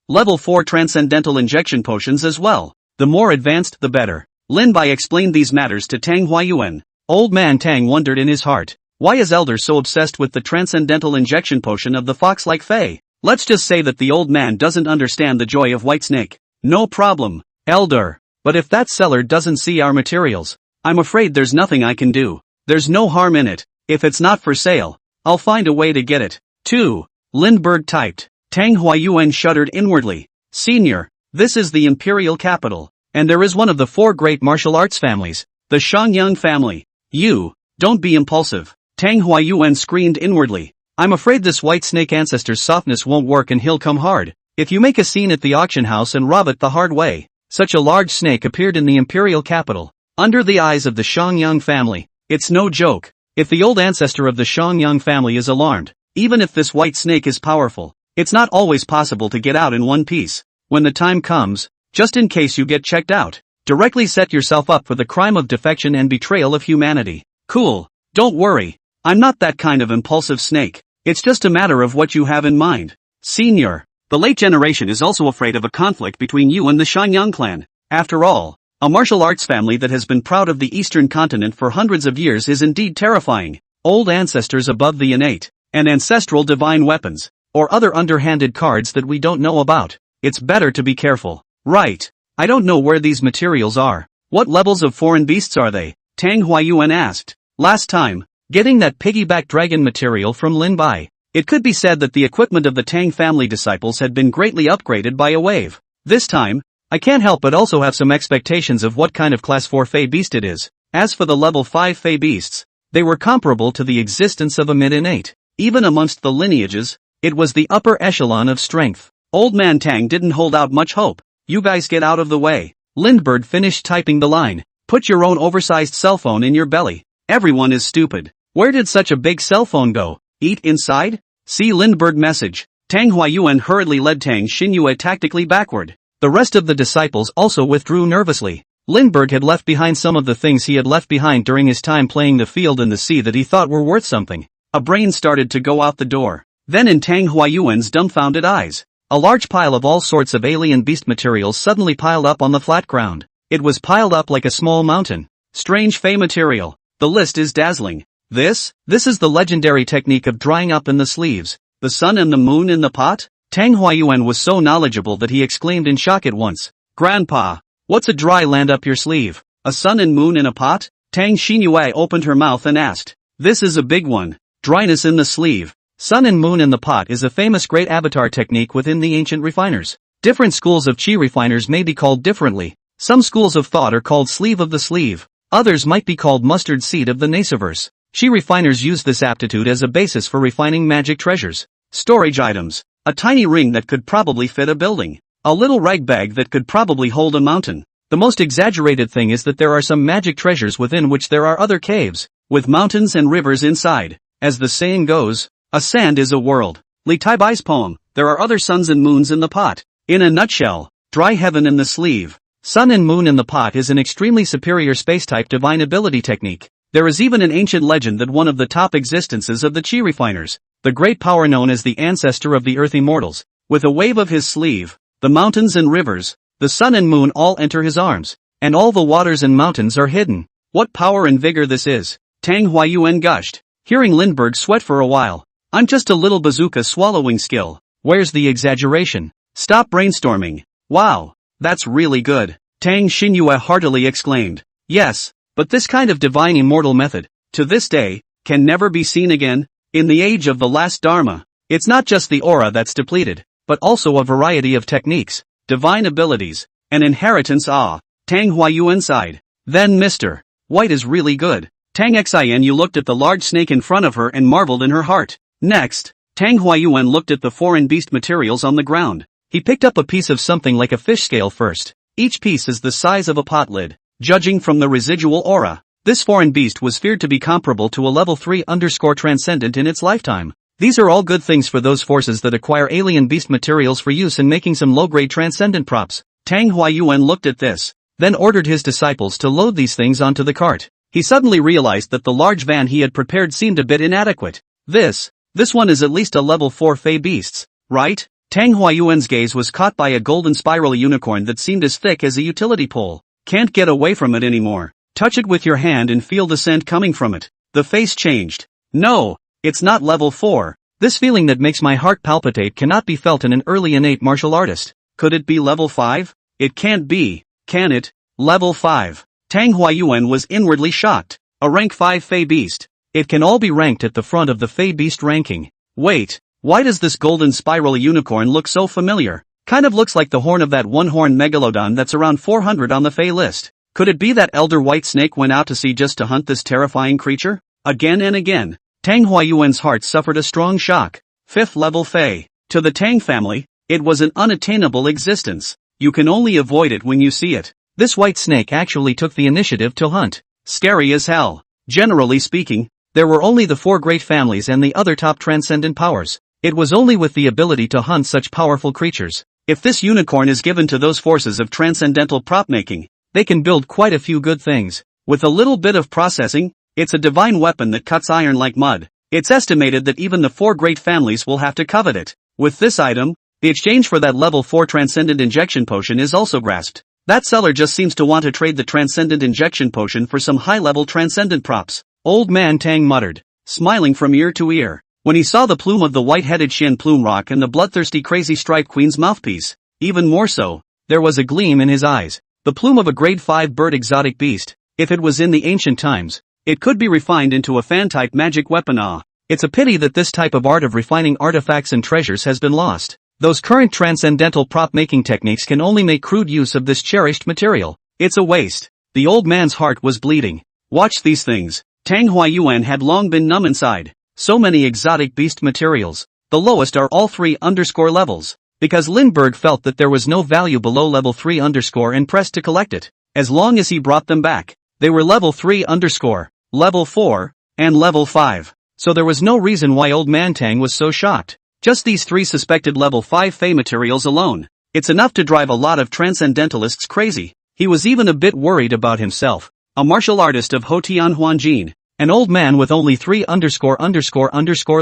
level 4 transcendental injection potions as well. The more advanced the better. Lin Bai explained these matters to Tang Huayuan. Old man Tang wondered in his heart, why is Elder so obsessed with the transcendental injection potion of the fox-like fae? Let's just say that the old man doesn't understand the joy of White Snake. No problem, Elder. But if that seller doesn't see our materials, I'm afraid there's nothing I can do. There's no harm in it. If it's not for sale, I'll find a way to get it. 2. Lindbergh typed. Tang Huayuan shuddered inwardly. Senior, this is the imperial capital, and there is one of the 4 great martial arts families, the Shangyang family. You, don't be impulsive. Tang Huayuan screamed inwardly. I'm afraid this White Snake ancestor's softness won't work and he'll come hard. If you make a scene at the auction house and rob it the hard way. Such a large snake appeared in the imperial capital, under the eyes of the Shangyang family. It's no joke. If the old ancestor of the Shangyang family is alarmed, even if this white snake is powerful, it's not always possible to get out in one piece. When the time comes, just in case you get checked out, directly set yourself up for the crime of defection and betrayal of humanity. Cool. Don't worry. I'm not that kind of impulsive snake. It's just a matter of what you have in mind. Senior, the late generation is also afraid of a conflict between you and the Shangyang clan. After all, a martial arts family that has been proud of the eastern continent for hundreds of years is indeed terrifying. Old ancestors above the innate and ancestral divine weapons, or other underhanded cards that we don't know about. It's better to be careful. Right. I don't know where these materials are. What levels of foreign beasts are they? Tang Huayuan asked. Last time, getting that piggyback dragon material from Lin Bai. It could be said that the equipment of the Tang family disciples had been greatly upgraded by a wave. This time, I can't help but also have some expectations of what kind of class 4 Fey beast it is. As for the level 5 Fey beasts, they were comparable to the existence of a mid-innate. Even amongst the lineages, it was the upper echelon of strength. Old man Tang didn't hold out much hope. You guys get out of the way. Lindbergh finished typing the line. Put your own oversized cell phone in your belly. Everyone is stupid. Where did such a big cell phone go? Eat inside? See Lindbergh message. Tang Huayuan hurriedly led Tang Xinyue tactically backward. The rest of the disciples also withdrew nervously. Lindbergh had left behind some of the things he had left behind during his time playing the field and the sea that he thought were worth something. A brain started to go out the door. Then in Tang Huayuan's dumbfounded eyes, a large pile of all sorts of alien beast materials suddenly piled up on the flat ground. It was piled up like a small mountain. Strange Fey material. The list is dazzling. This is the legendary technique of drying up in the sleeves. The sun and the moon in the pot? Tang Huayuan was so knowledgeable that he exclaimed in shock at once. Grandpa, what's a dry land up your sleeve? A sun and moon in a pot? Tang Xinyue opened her mouth and asked. This is a big one. Dryness in the sleeve. Sun and moon in the pot is a famous great avatar technique within the ancient refiners. Different schools of chi refiners may be called differently. Some schools of thought are called sleeve of the sleeve. Others might be called mustard seed of the Naciverse. Chi refiners use this aptitude as a basis for refining magic treasures. Storage items. A tiny ring that could probably fit a building. A little rag bag that could probably hold a mountain. The most exaggerated thing is that there are some magic treasures within which there are other caves, with mountains and rivers inside. As the saying goes, a sand is a world. Li Taibai's poem, there are other suns and moons in the pot. In a nutshell, dry heaven in the sleeve. Sun and moon in the pot is an extremely superior space-type divine ability technique. There is even an ancient legend that one of the top existences of the chi refiners, the great power known as the ancestor of the earth immortals, with a wave of his sleeve, the mountains and rivers, the sun and moon all enter his arms, and all the waters and mountains are hidden. What power and vigor this is! Tang Huayuan gushed, hearing Lindbergh sweat for a while. I'm just a little bazooka swallowing skill. Where's the exaggeration? Stop brainstorming. Wow, that's really good. Tang Xinyue heartily exclaimed. Yes, but this kind of divine immortal method, to this day, can never be seen again. In the age of the last Dharma, it's not just the aura that's depleted, but also a variety of techniques, divine abilities, and inheritance. Tang Huayuan sighed. Then Mr. White is really good. Tang Xinyue looked at the large snake in front of her and marveled in her heart. Next, Tang Huayuan looked at the foreign beast materials on the ground. He picked up a piece of something like a fish scale first. Each piece is the size of a pot lid. Judging from the residual aura, this foreign beast was feared to be comparable to a level 3_ transcendent in its lifetime. These are all good things for those forces that acquire alien beast materials for use in making some low-grade transcendent props. Tang Huayuan looked at this, then ordered his disciples to load these things onto the cart. he suddenly realized that the large van he had prepared seemed a bit inadequate. This one is at least a level 4 Fey beasts, right? Tang Huayuan's gaze was caught by a golden spiral unicorn that seemed as thick as a utility pole. Can't get away from it anymore. Touch it with your hand and feel the scent coming from it. The face changed. No, it's not level 4. This feeling that makes my heart palpitate cannot be felt in an early innate martial artist. Could it be level 5? It can't be, can it? Level 5. Tang Huayuan was inwardly shocked. A rank 5 Fey beast. It can all be ranked at the front of the Fey beast ranking. Wait, why does this golden spiral unicorn look so familiar? Kind of looks like the horn of that one-horned megalodon that's around 400 on the Fey list. Could it be that elder white snake went out to sea just to hunt this terrifying creature? Again and again. Tang Huayuan's heart suffered a strong shock. 5th level Fey. To the Tang family, it was an unattainable existence. You can only avoid it when you see it. This white snake actually took the initiative to hunt. Scary as hell. Generally speaking, there were only the 4 great families and the other top transcendent powers. It was only with the ability to hunt such powerful creatures. If this unicorn is given to those forces of transcendental prop making, they can build quite a few good things. With a little bit of processing, it's a divine weapon that cuts iron like mud. It's estimated that even the 4 great families will have to covet it. With this item, the exchange for that level 4 transcendent injection potion is also grasped. That seller just seems to want to trade the transcendent injection potion for some high-level transcendent props. Old man Tang muttered, smiling from ear to ear, when he saw the plume of the white-headed Shen Plume Rock and the bloodthirsty Crazy Stripe Queen's mouthpiece. Even more so, there was a gleam in his eyes. The plume of a grade 5 bird exotic beast. If it was in the ancient times, it could be refined into a fan-type magic weapon. It's a pity that this type of art of refining artifacts and treasures has been lost. Those current transcendental prop-making techniques can only make crude use of this cherished material. It's a waste. The old man's heart was bleeding. Watch these things. Tang Huayuan had long been numb inside. So many exotic beast materials. The lowest are all 3_ levels. Because Lindbergh felt that there was no value below level 3_ and pressed to collect it. As long as he brought them back, they were level 3_, level 4, and level 5. So there was no reason why old man Tang was so shocked. Just these 3 suspected level 5 Fey materials alone. It's enough to drive a lot of transcendentalists crazy. He was even a bit worried about himself. A martial artist of Hotian Huanjin. An old man with only 3_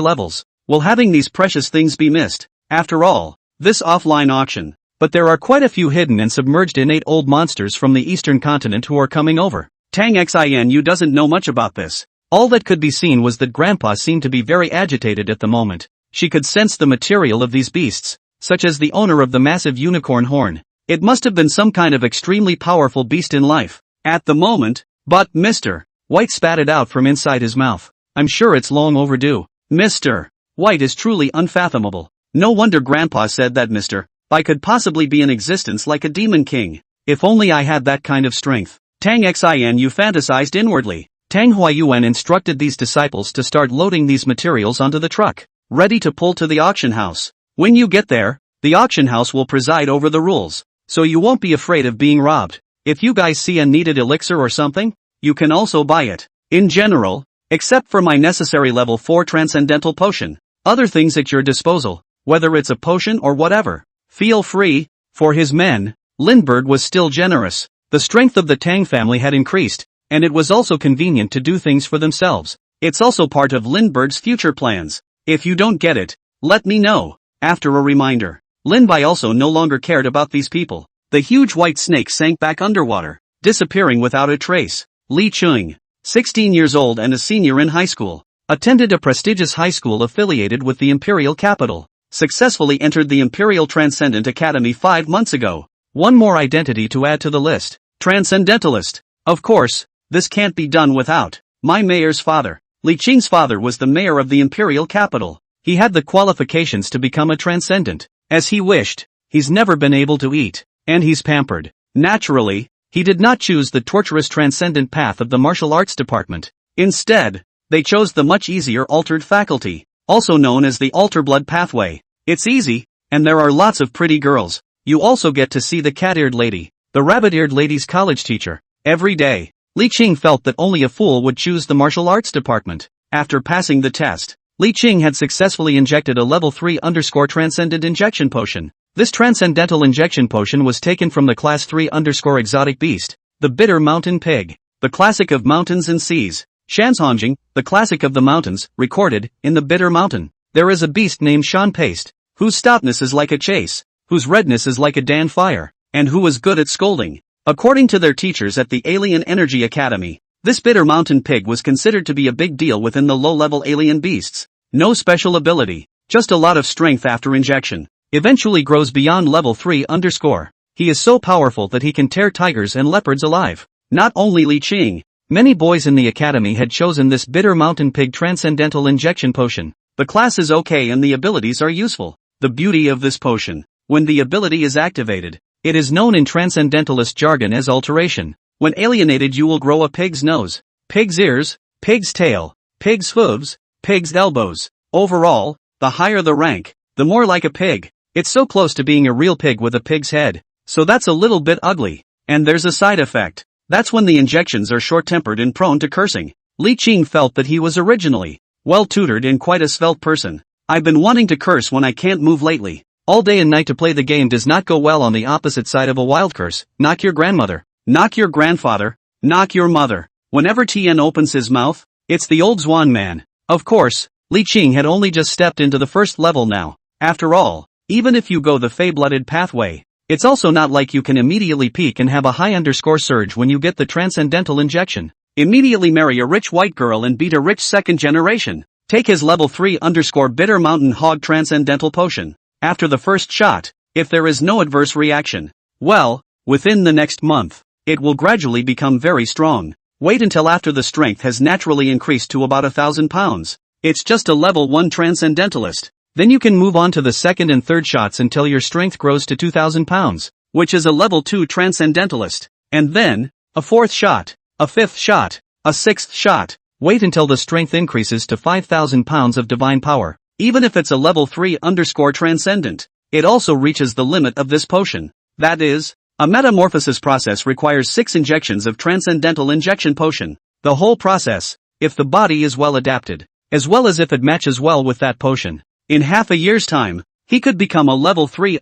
levels. Will having these precious things be missed? After all, this offline auction. But there are quite a few hidden and submerged innate old monsters from the eastern continent who are coming over. Tang Xinu doesn't know much about this. All that could be seen was that Grandpa seemed to be very agitated at the moment. She could sense the material of these beasts, such as the owner of the massive unicorn horn. It must have been some kind of extremely powerful beast in life. At the moment, but Mr. White spat it out from inside his mouth. I'm sure it's long overdue. Mr. White is truly unfathomable. No wonder Grandpa said that Mr. I could possibly be in existence like a demon king. If only I had that kind of strength. Tang Xinu fantasized inwardly. Tang Huayuan instructed these disciples to start loading these materials onto the truck, ready to pull to the auction house. When you get there, the auction house will preside over the rules, so you won't be afraid of being robbed. If you guys see a needed elixir or something, you can also buy it. In general, except for my necessary level 4 transcendental potion. Other things at your disposal, whether it's a potion or whatever. Feel free. For his men, Lindbergh was still generous. The strength of the Tang family had increased, and it was also convenient to do things for themselves. It's also part of Lindbergh's future plans. If you don't get it, let me know. After a reminder, Lin-Bai also no longer cared about these people. The huge white snake sank back underwater, disappearing without a trace. Li Chung, 16 years old and a senior in high school, attended a prestigious high school affiliated with the imperial capital, successfully entered the Imperial Transcendent Academy 5 months ago. One more identity to add to the list. Transcendentalist. Of course, this can't be done without my mayor's father. Li Qing's father was the mayor of the imperial capital. He had the qualifications to become a transcendent. As he wished, he's never been able to eat, and he's pampered. Naturally, he did not choose the torturous transcendent path of the martial arts department. Instead, they chose the much easier altered faculty, also known as the alter blood pathway. It's easy, and there are lots of pretty girls. You also get to see the cat-eared lady, the rabbit-eared lady's college teacher, every day. Li Qing felt that only a fool would choose the martial arts department. After passing the test, Li Qing had successfully injected a level 3_ transcendent injection potion. This transcendental injection potion was taken from the class 3_ exotic beast, the bitter mountain pig. the classic of mountains and seas. Shanshongjing, the classic of the mountains, recorded, in the bitter mountain. There is a beast named Shan Paste, whose stoutness is like a chase, whose redness is like a Dan fire, and who is good at scolding. According to their teachers at the Alien Energy Academy, this bitter mountain pig was considered to be a big deal within the low-level alien beasts. No special ability, just a lot of strength after injection. Eventually grows beyond level 3 _. He is so powerful that he can tear tigers and leopards alive. Not only Li Qing, many boys in the academy had chosen this bitter mountain pig transcendental injection potion. The class is okay and the abilities are useful. The beauty of this potion, when the ability is activated, it is known in transcendentalist jargon as alteration. When alienated you will grow a pig's nose, pig's ears, pig's tail, pig's hooves, pig's elbows. Overall, the higher the rank, the more like a pig. It's so close to being a real pig with a pig's head. So that's a little bit ugly. And there's a side effect. That's when the injections are short-tempered and prone to cursing. Li Qing felt that he was originally well-tutored and quite a svelte person. I've been wanting to curse when I can't move lately. All day and night to play the game does not go well on the opposite side of a wild curse. Knock your grandmother. Knock your grandfather. Knock your mother. Whenever Tien opens his mouth, it's the old Zwan man. Of course, Li Qing had only just stepped into the first level now. After all, even if you go the Fey-blooded pathway, it's also not like you can immediately peak and have a high surge when you get the transcendental injection. Immediately marry a rich white girl and beat a rich second generation. Take his level 3 bitter mountain hog transcendental potion. After the first shot, if there is no adverse reaction, well, within the next month, it will gradually become very strong. Wait until after the strength has naturally increased to about 1,000 pounds. It's just a level 1 transcendentalist. Then you can move on to the second and third shots until your strength grows to 2,000 pounds, which is a level 2 transcendentalist. And then, a fourth shot, a fifth shot, a sixth shot. Wait until the strength increases to 5,000 pounds of divine power. Even if it's a level 3 transcendent, it also reaches the limit of this potion. That is, a metamorphosis process requires 6 injections of transcendental injection potion. The whole process, if the body is well adapted, as well as if it matches well with that potion. In half a year's time, he could become a level 3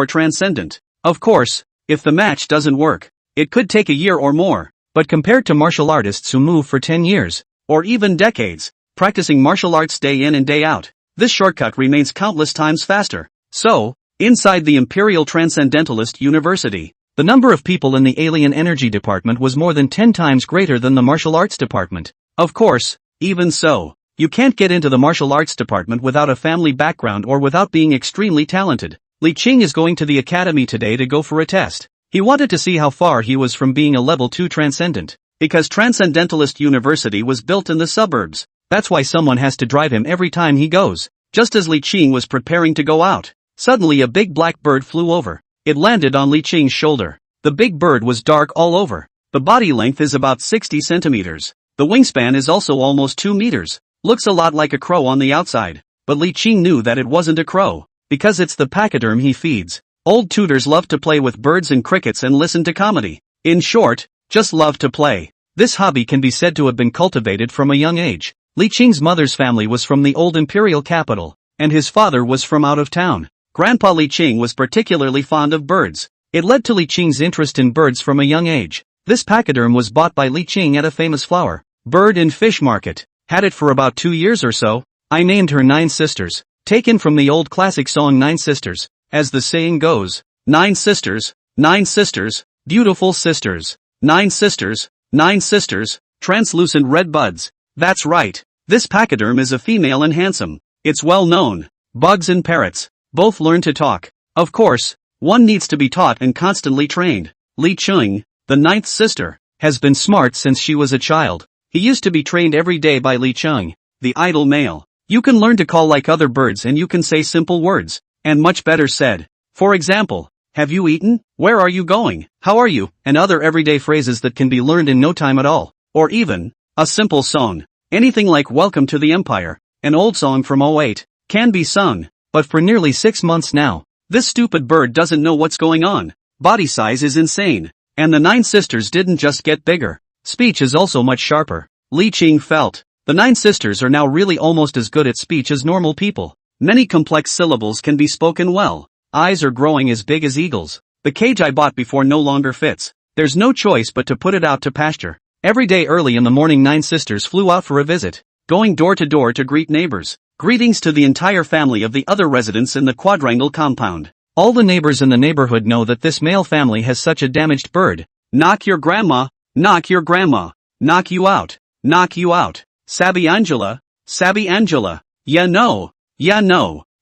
transcendent. Of course, if the match doesn't work, it could take a year or more. But compared to martial artists who move for 10 years, or even decades, practicing martial arts day in and day out, this shortcut remains countless times faster. So, inside the Imperial Transcendentalist University, the number of people in the Alien Energy Department was more than 10 times greater than the Martial Arts Department. Of course, even so, you can't get into the Martial Arts Department without a family background or without being extremely talented. Li Qing is going to the academy today to go for a test. He wanted to see how far he was from being a level 2 transcendent. Because Transcendentalist University was built in the suburbs, that's why someone has to drive him every time he goes. Just as Li Qing was preparing to go out, suddenly a big black bird flew over. It landed on Li Qing's shoulder. The big bird was dark all over. The body length is about 60 centimeters. The wingspan is also almost 2 meters. Looks a lot like a crow on the outside. But Li Qing knew that it wasn't a crow, because it's the pachyderm he feeds. Old tutors love to play with birds and crickets and listen to comedy. In short, just love to play. This hobby can be said to have been cultivated from a young age. Li Qing's mother's family was from the old imperial capital, and his father was from out of town. Grandpa Li Qing was particularly fond of birds. It led to Li Qing's interest in birds from a young age. This pachyderm was bought by Li Qing at a famous flower, bird and fish market. Had it for about 2 years or so. I named her 9 Sisters, taken from the old classic song 9 Sisters. As the saying goes, 9 sisters, 9 sisters, beautiful sisters, 9 sisters, 9 sisters, translucent red buds. That's right, this pachyderm is a female and handsome. It's well known. Bugs and parrots both learn to talk. Of course, one needs to be taught and constantly trained. Li Qing, the 9th sister, has been smart since she was a child. He used to be trained every day by Li Qing, the idle male. You can learn to call like other birds and you can say simple words. And much better said. For example, have you eaten? Where are you going? How are you? And other everyday phrases that can be learned in no time at all. Or even, a simple song. Anything like Welcome to the Empire, an old song from '08, can be sung. But for nearly 6 months now, this stupid bird doesn't know what's going on. Body size is insane. And the 9 sisters didn't just get bigger. Speech is also much sharper. Li Qing felt, the 9 sisters are now really almost as good at speech as normal people. Many complex syllables can be spoken well. Eyes are growing as big as eagles. The cage I bought before no longer fits. There's no choice but to put it out to pasture. Every day early in the morning 9 sisters flew out for a visit, going door to door to greet neighbors. Greetings to the entire family of the other residents in the quadrangle compound. All the neighbors in the neighborhood know that this male family has such a damaged bird. Knock your grandma, knock your grandma, knock you out, knock you out. Sabby Angela, Sabby Angela. Yeah no.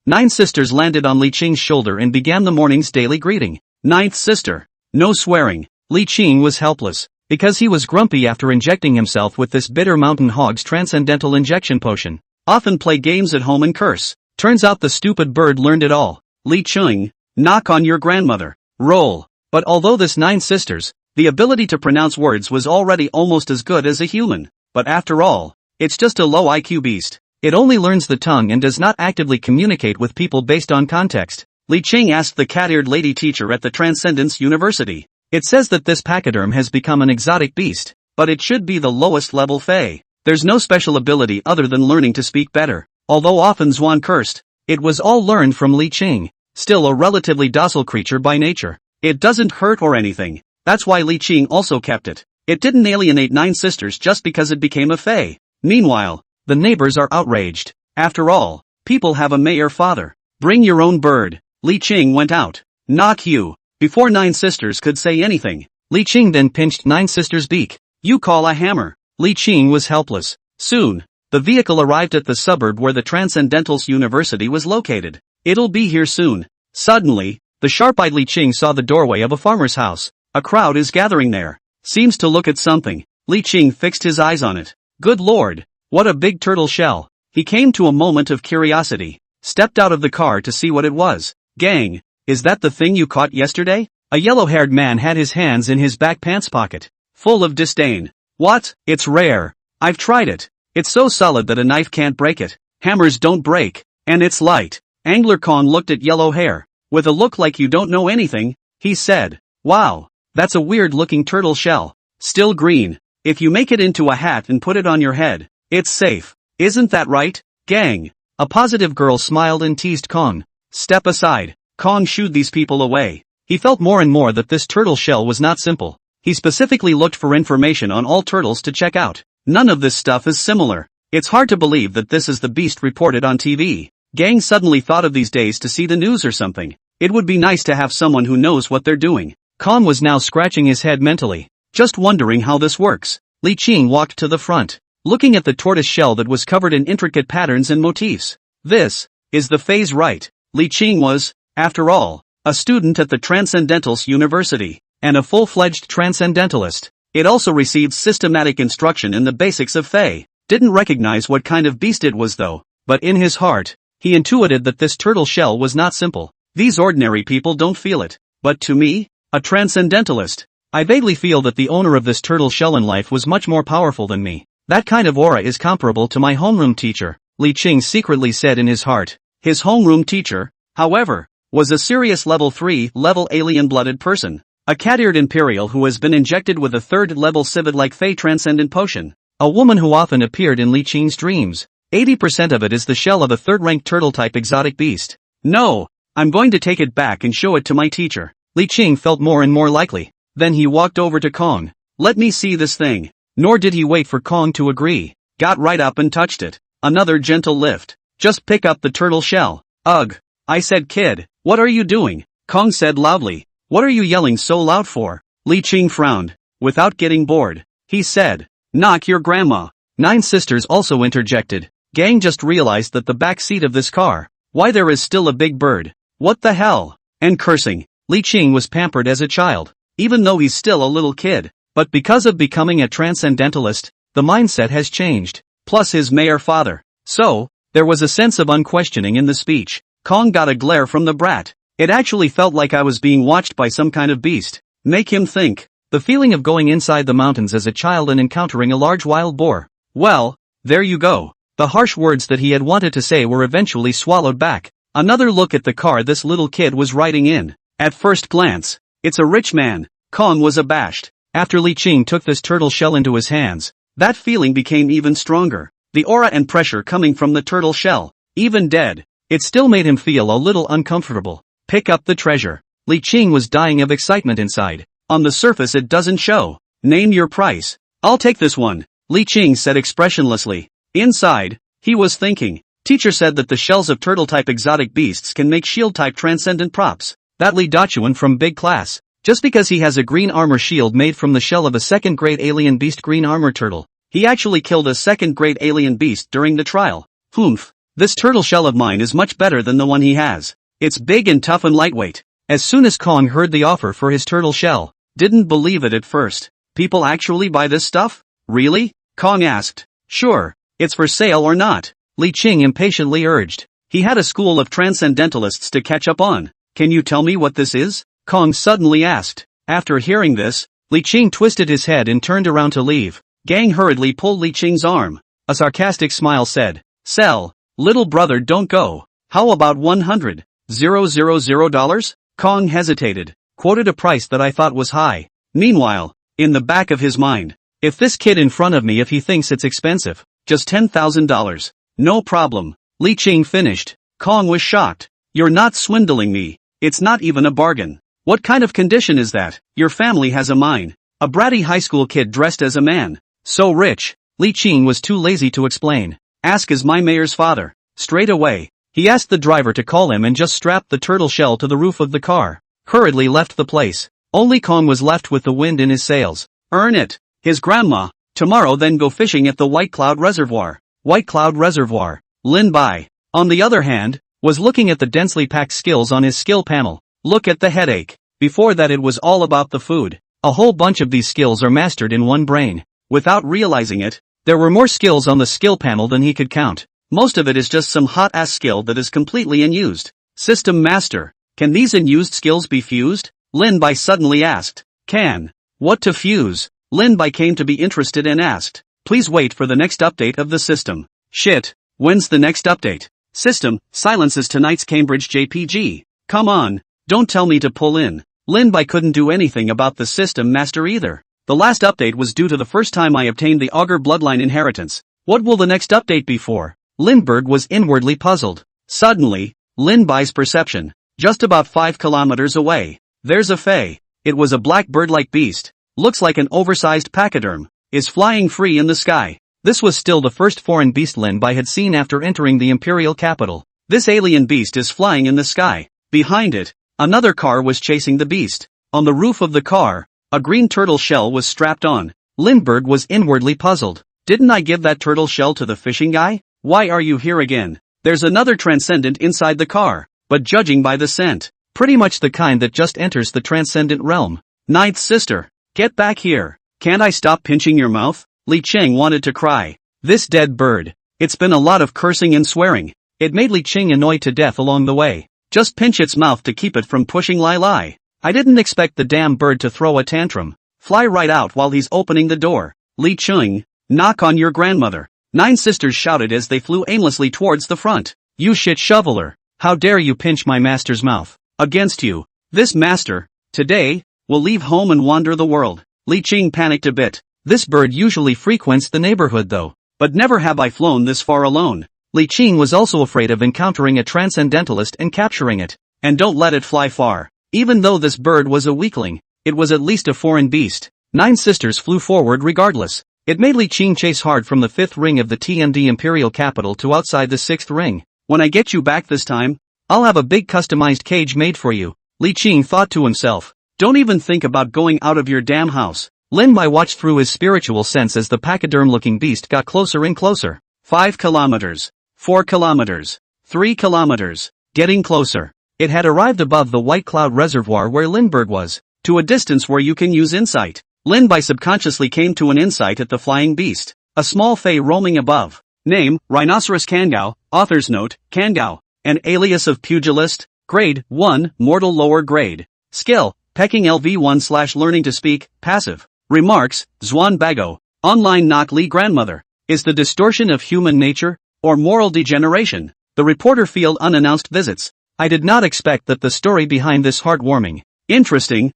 9 sisters landed on Li Qing's shoulder and began the morning's daily greeting. 9th sister. No swearing. Li Qing was helpless, because he was grumpy after injecting himself with this bitter mountain hog's transcendental injection potion. Often play games at home and curse. Turns out the stupid bird learned it all. Li Qing, knock on your grandmother. Roll. But although this 9 sisters, the ability to pronounce words was already almost as good as a human. But after all, it's just a low IQ beast. It only learns the tongue and does not actively communicate with people based on context. Li Qing asked the cat-eared lady teacher at the Transcendence University. It says that this pachyderm has become an exotic beast, but it should be the lowest level fae. There's no special ability other than learning to speak better. Although often Zwan cursed, it was all learned from Li Qing. Still a relatively docile creature by nature. It doesn't hurt or anything. That's why Li Qing also kept it. It didn't alienate 9 sisters just because it became a fae. Meanwhile, the neighbors are outraged. After all, people have a mayor father. Bring your own bird. Li Qing went out. Knock you. Before 9 sisters could say anything, Li Qing then pinched 9 sisters' beak. You call a hammer. Li Qing was helpless. Soon, the vehicle arrived at the suburb where the Transcendentals University was located. It'll be here soon. Suddenly, the sharp-eyed Li Qing saw the doorway of a farmer's house. A crowd is gathering there. Seems to look at something. Li Qing fixed his eyes on it. Good lord, what a big turtle shell. He came to a moment of curiosity. Stepped out of the car to see what it was. Gang, is that the thing you caught yesterday? A yellow-haired man had his hands in his back pants pocket, full of disdain. What? It's rare. I've tried it. It's so solid that a knife can't break it. Hammers don't break. And it's light. Angler Kong looked at Yellow Hair. With a look like you don't know anything, he said, wow, that's a weird-looking turtle shell. Still green. If you make it into a hat and put it on your head, it's safe. Isn't that right, gang? A positive girl smiled and teased Kong. Step aside. Kong shooed these people away. He felt more and more that this turtle shell was not simple. He specifically looked for information on all turtles to check out. None of this stuff is similar. It's hard to believe that this is the beast reported on TV. Gang suddenly thought of these days to see the news or something. It would be nice to have someone who knows what they're doing. Kong was now scratching his head mentally, just wondering how this works. Li Qing walked to the front, looking at the tortoise shell that was covered in intricate patterns and motifs. This is the phase right. Li Qing was, after all, a student at the Transcendentals University, and a full-fledged transcendentalist. It also received systematic instruction in the basics of Fae. Didn't recognize what kind of beast it was though, but in his heart, he intuited that this turtle shell was not simple. These ordinary people don't feel it. But to me, a transcendentalist, I vaguely feel that the owner of this turtle shell in life was much more powerful than me. That kind of aura is comparable to my homeroom teacher, Li Qing secretly said in his heart. His homeroom teacher, however, was a serious level 3 alien-blooded person. A cat-eared imperial who has been injected with a 3rd level Civid-like Fey transcendent potion. A woman who often appeared in Li Qing's dreams. 80% of it is the shell of a 3rd-ranked turtle-type exotic beast. No, I'm going to take it back and show it to my teacher. Li Qing felt more and more likely. Then he walked over to Kong. Let me see this thing. Nor did he wait for Kong to agree. Got right up and touched it. Another gentle lift. Just pick up the turtle shell. Ugh. I said, kid, what are you doing? Kong said loudly. What are you yelling so loud for? Li Qing frowned. Without getting bored, he said, knock your grandma. 9 sisters also interjected. Gang just realized that the back seat of this car. Why there is still a big bird. What the hell? And cursing. Li Qing was pampered as a child, even though he's still a little kid. But because of becoming a transcendentalist, the mindset has changed. Plus his mayor father. So, there was a sense of unquestioning in the speech. Kong got a glare from the brat. It actually felt like I was being watched by some kind of beast. Make him think. The feeling of going inside the mountains as a child and encountering a large wild boar. Well, there you go. The harsh words that he had wanted to say were eventually swallowed back. Another look at the car this little kid was riding in. At first glance, it's a rich man. Kong was abashed. After Li Qing took this turtle shell into his hands, that feeling became even stronger. The aura and pressure coming from the turtle shell, even dead, it still made him feel a little uncomfortable. Pick up the treasure. Li Qing was dying of excitement inside. On the surface it doesn't show. Name your price. I'll take this one, Li Qing said expressionlessly. Inside, he was thinking. Teacher said that the shells of turtle-type exotic beasts can make shield-type transcendent props. That Li Dachuan from big class. Just because he has a green armor shield made from the shell of a second-grade alien beast green armor turtle, he actually killed a second-grade alien beast during the trial. Humph. This turtle shell of mine is much better than the one he has. It's big and tough and lightweight. As soon as Kong heard the offer for his turtle shell, didn't believe it at first. People actually buy this stuff? Really? Kong asked. Sure. It's for sale or not? Li Qing impatiently urged. He had a school of transcendentalists to catch up on. Can you tell me what this is? Kong suddenly asked. After hearing this, Li Qing twisted his head and turned around to leave. Gang hurriedly pulled Li Qing's arm. A sarcastic smile said, "Sell. Little brother, don't go. How about $100,000? Kong hesitated, quoted a price that I thought was high. Meanwhile, in the back of his mind, if this kid in front of me if he thinks it's expensive, just $10,000. No problem. Li Qing finished. Kong was shocked. You're not swindling me. It's not even a bargain. What kind of condition is that? Your family has a mine. A bratty high school kid dressed as a man. So rich. Li Qing was too lazy to explain. Ask is my mayor's father. Straight away, he asked the driver to call him and just strapped the turtle shell to the roof of the car. Hurriedly left the place. Only Kong was left with the wind in his sails. Earn it. His grandma. Tomorrow then go fishing at the White Cloud Reservoir. White Cloud Reservoir. Lin Bai, on the other hand, was looking at the densely packed skills on his skill panel. Look at the headache. Before that it was all about the food. A whole bunch of these skills are mastered in one brain. Without realizing it, there were more skills on the skill panel than he could count. Most of it is just some hot-ass skill that is completely unused. System Master. Can these unused skills be fused? Lin Bai suddenly asked. Can. What to fuse? Lin Bai came to be interested and asked. Please wait for the next update of the system. Shit. When's the next update? System, silences tonight's Cambridge JPG. Come on. Don't tell me to pull in. Lin Bai couldn't do anything about the System Master either. The last update was due to the first time I obtained the Augur bloodline inheritance. What will the next update be for? Lindbergh was inwardly puzzled. Suddenly, Lin Bai's perception. Just about 5 kilometers away. There's a fey. It was a black bird-like beast. Looks like an oversized pachyderm. Is flying free in the sky. This was still the first foreign beast Lin Bai had seen after entering the imperial capital. This alien beast is flying in the sky. Behind it, another car was chasing the beast. On the roof of the car, a green turtle shell was strapped on. Lindbergh was inwardly puzzled. Didn't I give that turtle shell to the fishing guy? Why are you here again? There's another transcendent inside the car, but judging by the scent, pretty much the kind that just enters the transcendent realm. Ninth sister, get back here. Can't I stop pinching your mouth? Li Qing wanted to cry. This dead bird. It's been a lot of cursing and swearing. It made Li Qing annoyed to death along the way. Just pinch its mouth to keep it from pushing Lai Lai. I didn't expect the damn bird to throw a tantrum. Fly right out while he's opening the door. Li Qing, knock on your grandmother. 9 sisters shouted as they flew aimlessly towards the front. You shit shoveler. How dare you pinch my master's mouth? Against you. This master, today, will leave home and wander the world. Li Qing panicked a bit. This bird usually frequents the neighborhood though. But never have I flown this far alone. Li Qing was also afraid of encountering a transcendentalist and capturing it. And don't let it fly far. Even though this bird was a weakling, it was at least a foreign beast. 9 sisters flew forward regardless. It made Li Qing chase hard from the 5th ring of the TMD imperial capital to outside the 6th ring. When I get you back this time, I'll have a big customized cage made for you. Li Qing thought to himself. Don't even think about going out of your damn house. Lin Bai watched through his spiritual sense as the pachyderm-looking beast got closer and closer. 5 kilometers. 4 kilometers. 3 kilometers. Getting closer. It had arrived above the White Cloud Reservoir where Lindbergh was, to a distance where you can use insight. Lin Bai subconsciously came to an insight at the flying beast. A small fey roaming above. Name, Rhinoceros Kangao. Author's note, Kangao. An alias of pugilist. Grade, 1, mortal lower grade. Skill, pecking LV1/learning to speak, passive. Remarks, Zhuan Bago. Online knock Li grandmother. Is the distortion of human nature, or moral degeneration? The reporter field unannounced visits. I did not expect that the story behind this heartwarming. Interesting.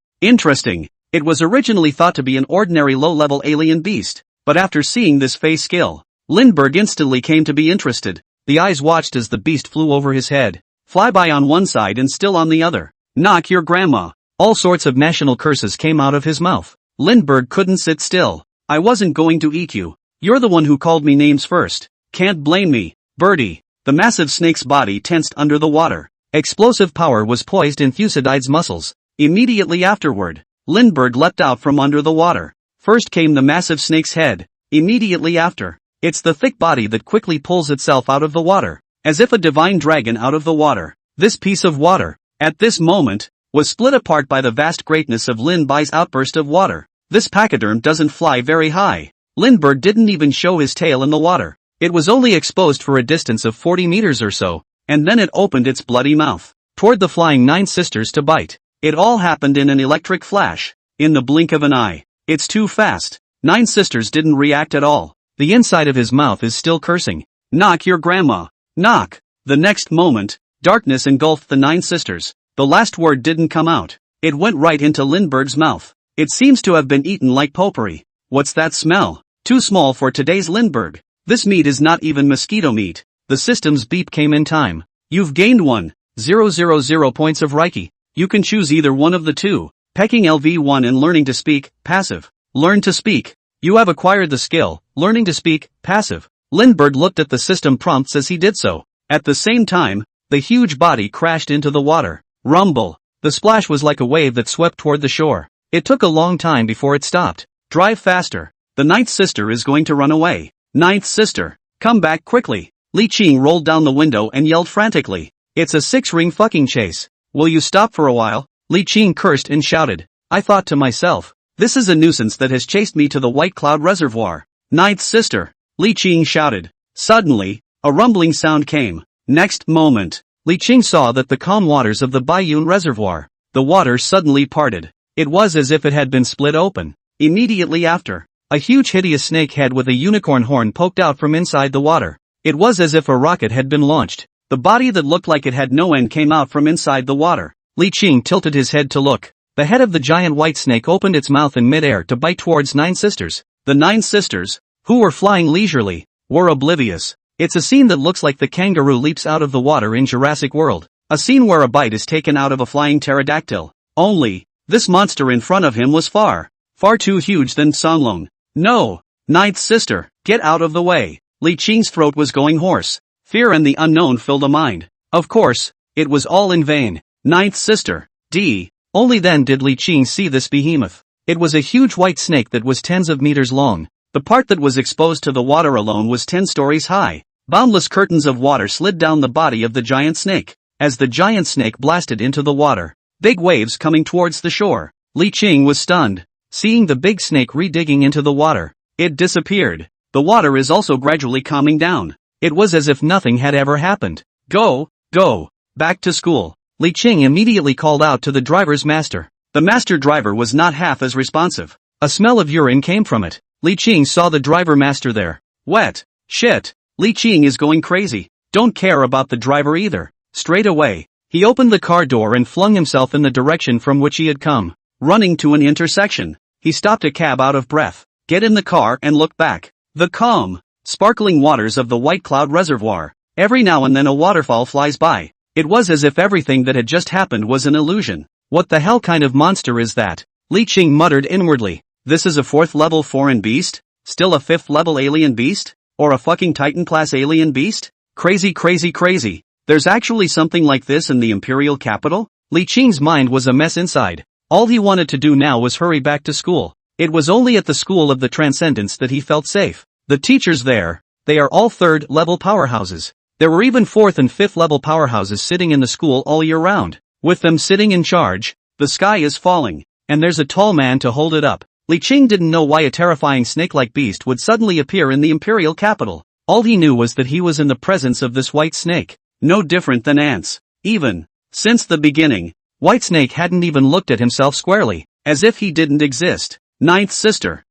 It was originally thought to be an ordinary low-level alien beast, but after seeing this fey skill, Lindbergh instantly came to be interested. The eyes watched as the beast flew over his head. Flyby on one side and still on the other. Knock your grandma. All sorts of national curses came out of his mouth. Lindbergh couldn't sit still. I wasn't going to eat you. You're the one who called me names first. Can't blame me. Birdie. The massive snake's body tensed under the water. Explosive power was poised in Thucydide's muscles. Immediately afterward, Lindbergh leapt out from under the water. First came the massive snake's head. Immediately after, it's the thick body that quickly pulls itself out of the water, as if a divine dragon out of the water. This piece of water, at this moment, was split apart by the vast greatness of Lindbergh's outburst of water. This pachyderm doesn't fly very high. Lindbergh didn't even show his tail in the water. It was only exposed for a distance of 40 meters or so, and then it opened its bloody mouth toward the flying nine sisters to bite. It all happened in an electric flash, in the blink of an eye. It's too fast. Nine sisters didn't react at all. The inside of his mouth is still cursing. Knock your grandma. Knock. The next moment, darkness engulfed the nine sisters. The last word didn't come out. It went right into Lindbergh's mouth. It seems to have been eaten like potpourri. What's that smell? Too small for today's Lindbergh. This meat is not even mosquito meat. The system's beep came in time. You've gained 1,000 points of Reiki. You can choose either one of the two. Pecking LV1 and learning to speak, passive. Learn to speak. You have acquired the skill, learning to speak, passive. Lindbergh looked at the system prompts as he did so. At the same time, the huge body crashed into the water. Rumble. The splash was like a wave that swept toward the shore. It took a long time before it stopped. Drive faster. The ninth sister is going to run away. Ninth sister, come back quickly. Li Qing rolled down the window and yelled frantically. It's a six-ring fucking chase. Will you stop for a while? Li Qing cursed and shouted. I thought to myself, this is a nuisance that has chased me to the White Cloud Reservoir. Ninth sister, Li Qing shouted. Suddenly, a rumbling sound came. Next moment, Li Qing saw that the calm waters of the Baiyun Reservoir, the water suddenly parted. It was as if it had been split open. Immediately after, a huge hideous snake head with a unicorn horn poked out from inside the water. It was as if a rocket had been launched. The body that looked like it had no end came out from inside the water. Li Qing tilted his head to look. The head of the giant white snake opened its mouth in midair to bite towards nine sisters. The nine sisters, who were flying leisurely, were oblivious. It's a scene that looks like the kangaroo leaps out of the water in Jurassic World. A scene where a bite is taken out of a flying pterodactyl. Only, this monster in front of him was far too huge than Songlong. No! Ninth sister, get out of the way! Li Qing's throat was going hoarse. Fear and the unknown filled a mind. Of course, it was all in vain. Ninth sister, Only then did Li Qing see this behemoth. It was a huge white snake that was tens of meters long. The part that was exposed to the water alone was 10 stories high. Boundless curtains of water slid down the body of the giant snake. As the giant snake blasted into the water, big waves coming towards the shore, Li Qing was stunned. Seeing the big snake redigging into the water, it disappeared. The water is also gradually calming down. It was as if nothing had ever happened. Go, back to school. Li Qing immediately called out to the driver's master. The master driver was not half as responsive. A smell of urine came from it. Li Qing saw the driver master there. Wet. Shit. Li Qing is going crazy. Don't care about the driver either. Straight away, he opened the car door and flung himself in the direction from which he had come. Running to an intersection, he stopped a cab out of breath. Get in the car and look back. The calm, sparkling waters of the White Cloud Reservoir. Every now and then a waterfall flies by. It was as if everything that had just happened was an illusion. What the hell kind of monster is that? Li Qing muttered inwardly. This is a 4th level foreign beast? Still a 5th level alien beast? Or a fucking Titan class alien beast? Crazy. There's actually something like this in the Imperial capital? Li Qing's mind was a mess inside. All he wanted to do now was hurry back to school. It was only at the School of the Transcendence that he felt safe. The teachers there, they are all 3rd level powerhouses. There were even 4th and 5th level powerhouses sitting in the school all year round. With them sitting in charge, the sky is falling, and there's a tall man to hold it up. Li Qing didn't know why a terrifying snake-like beast would suddenly appear in the Imperial capital. All he knew was that he was in the presence of this white snake. No different than ants. Even, since the beginning, White Snake hadn't even looked at himself squarely, as if he didn't exist. Ninth sister,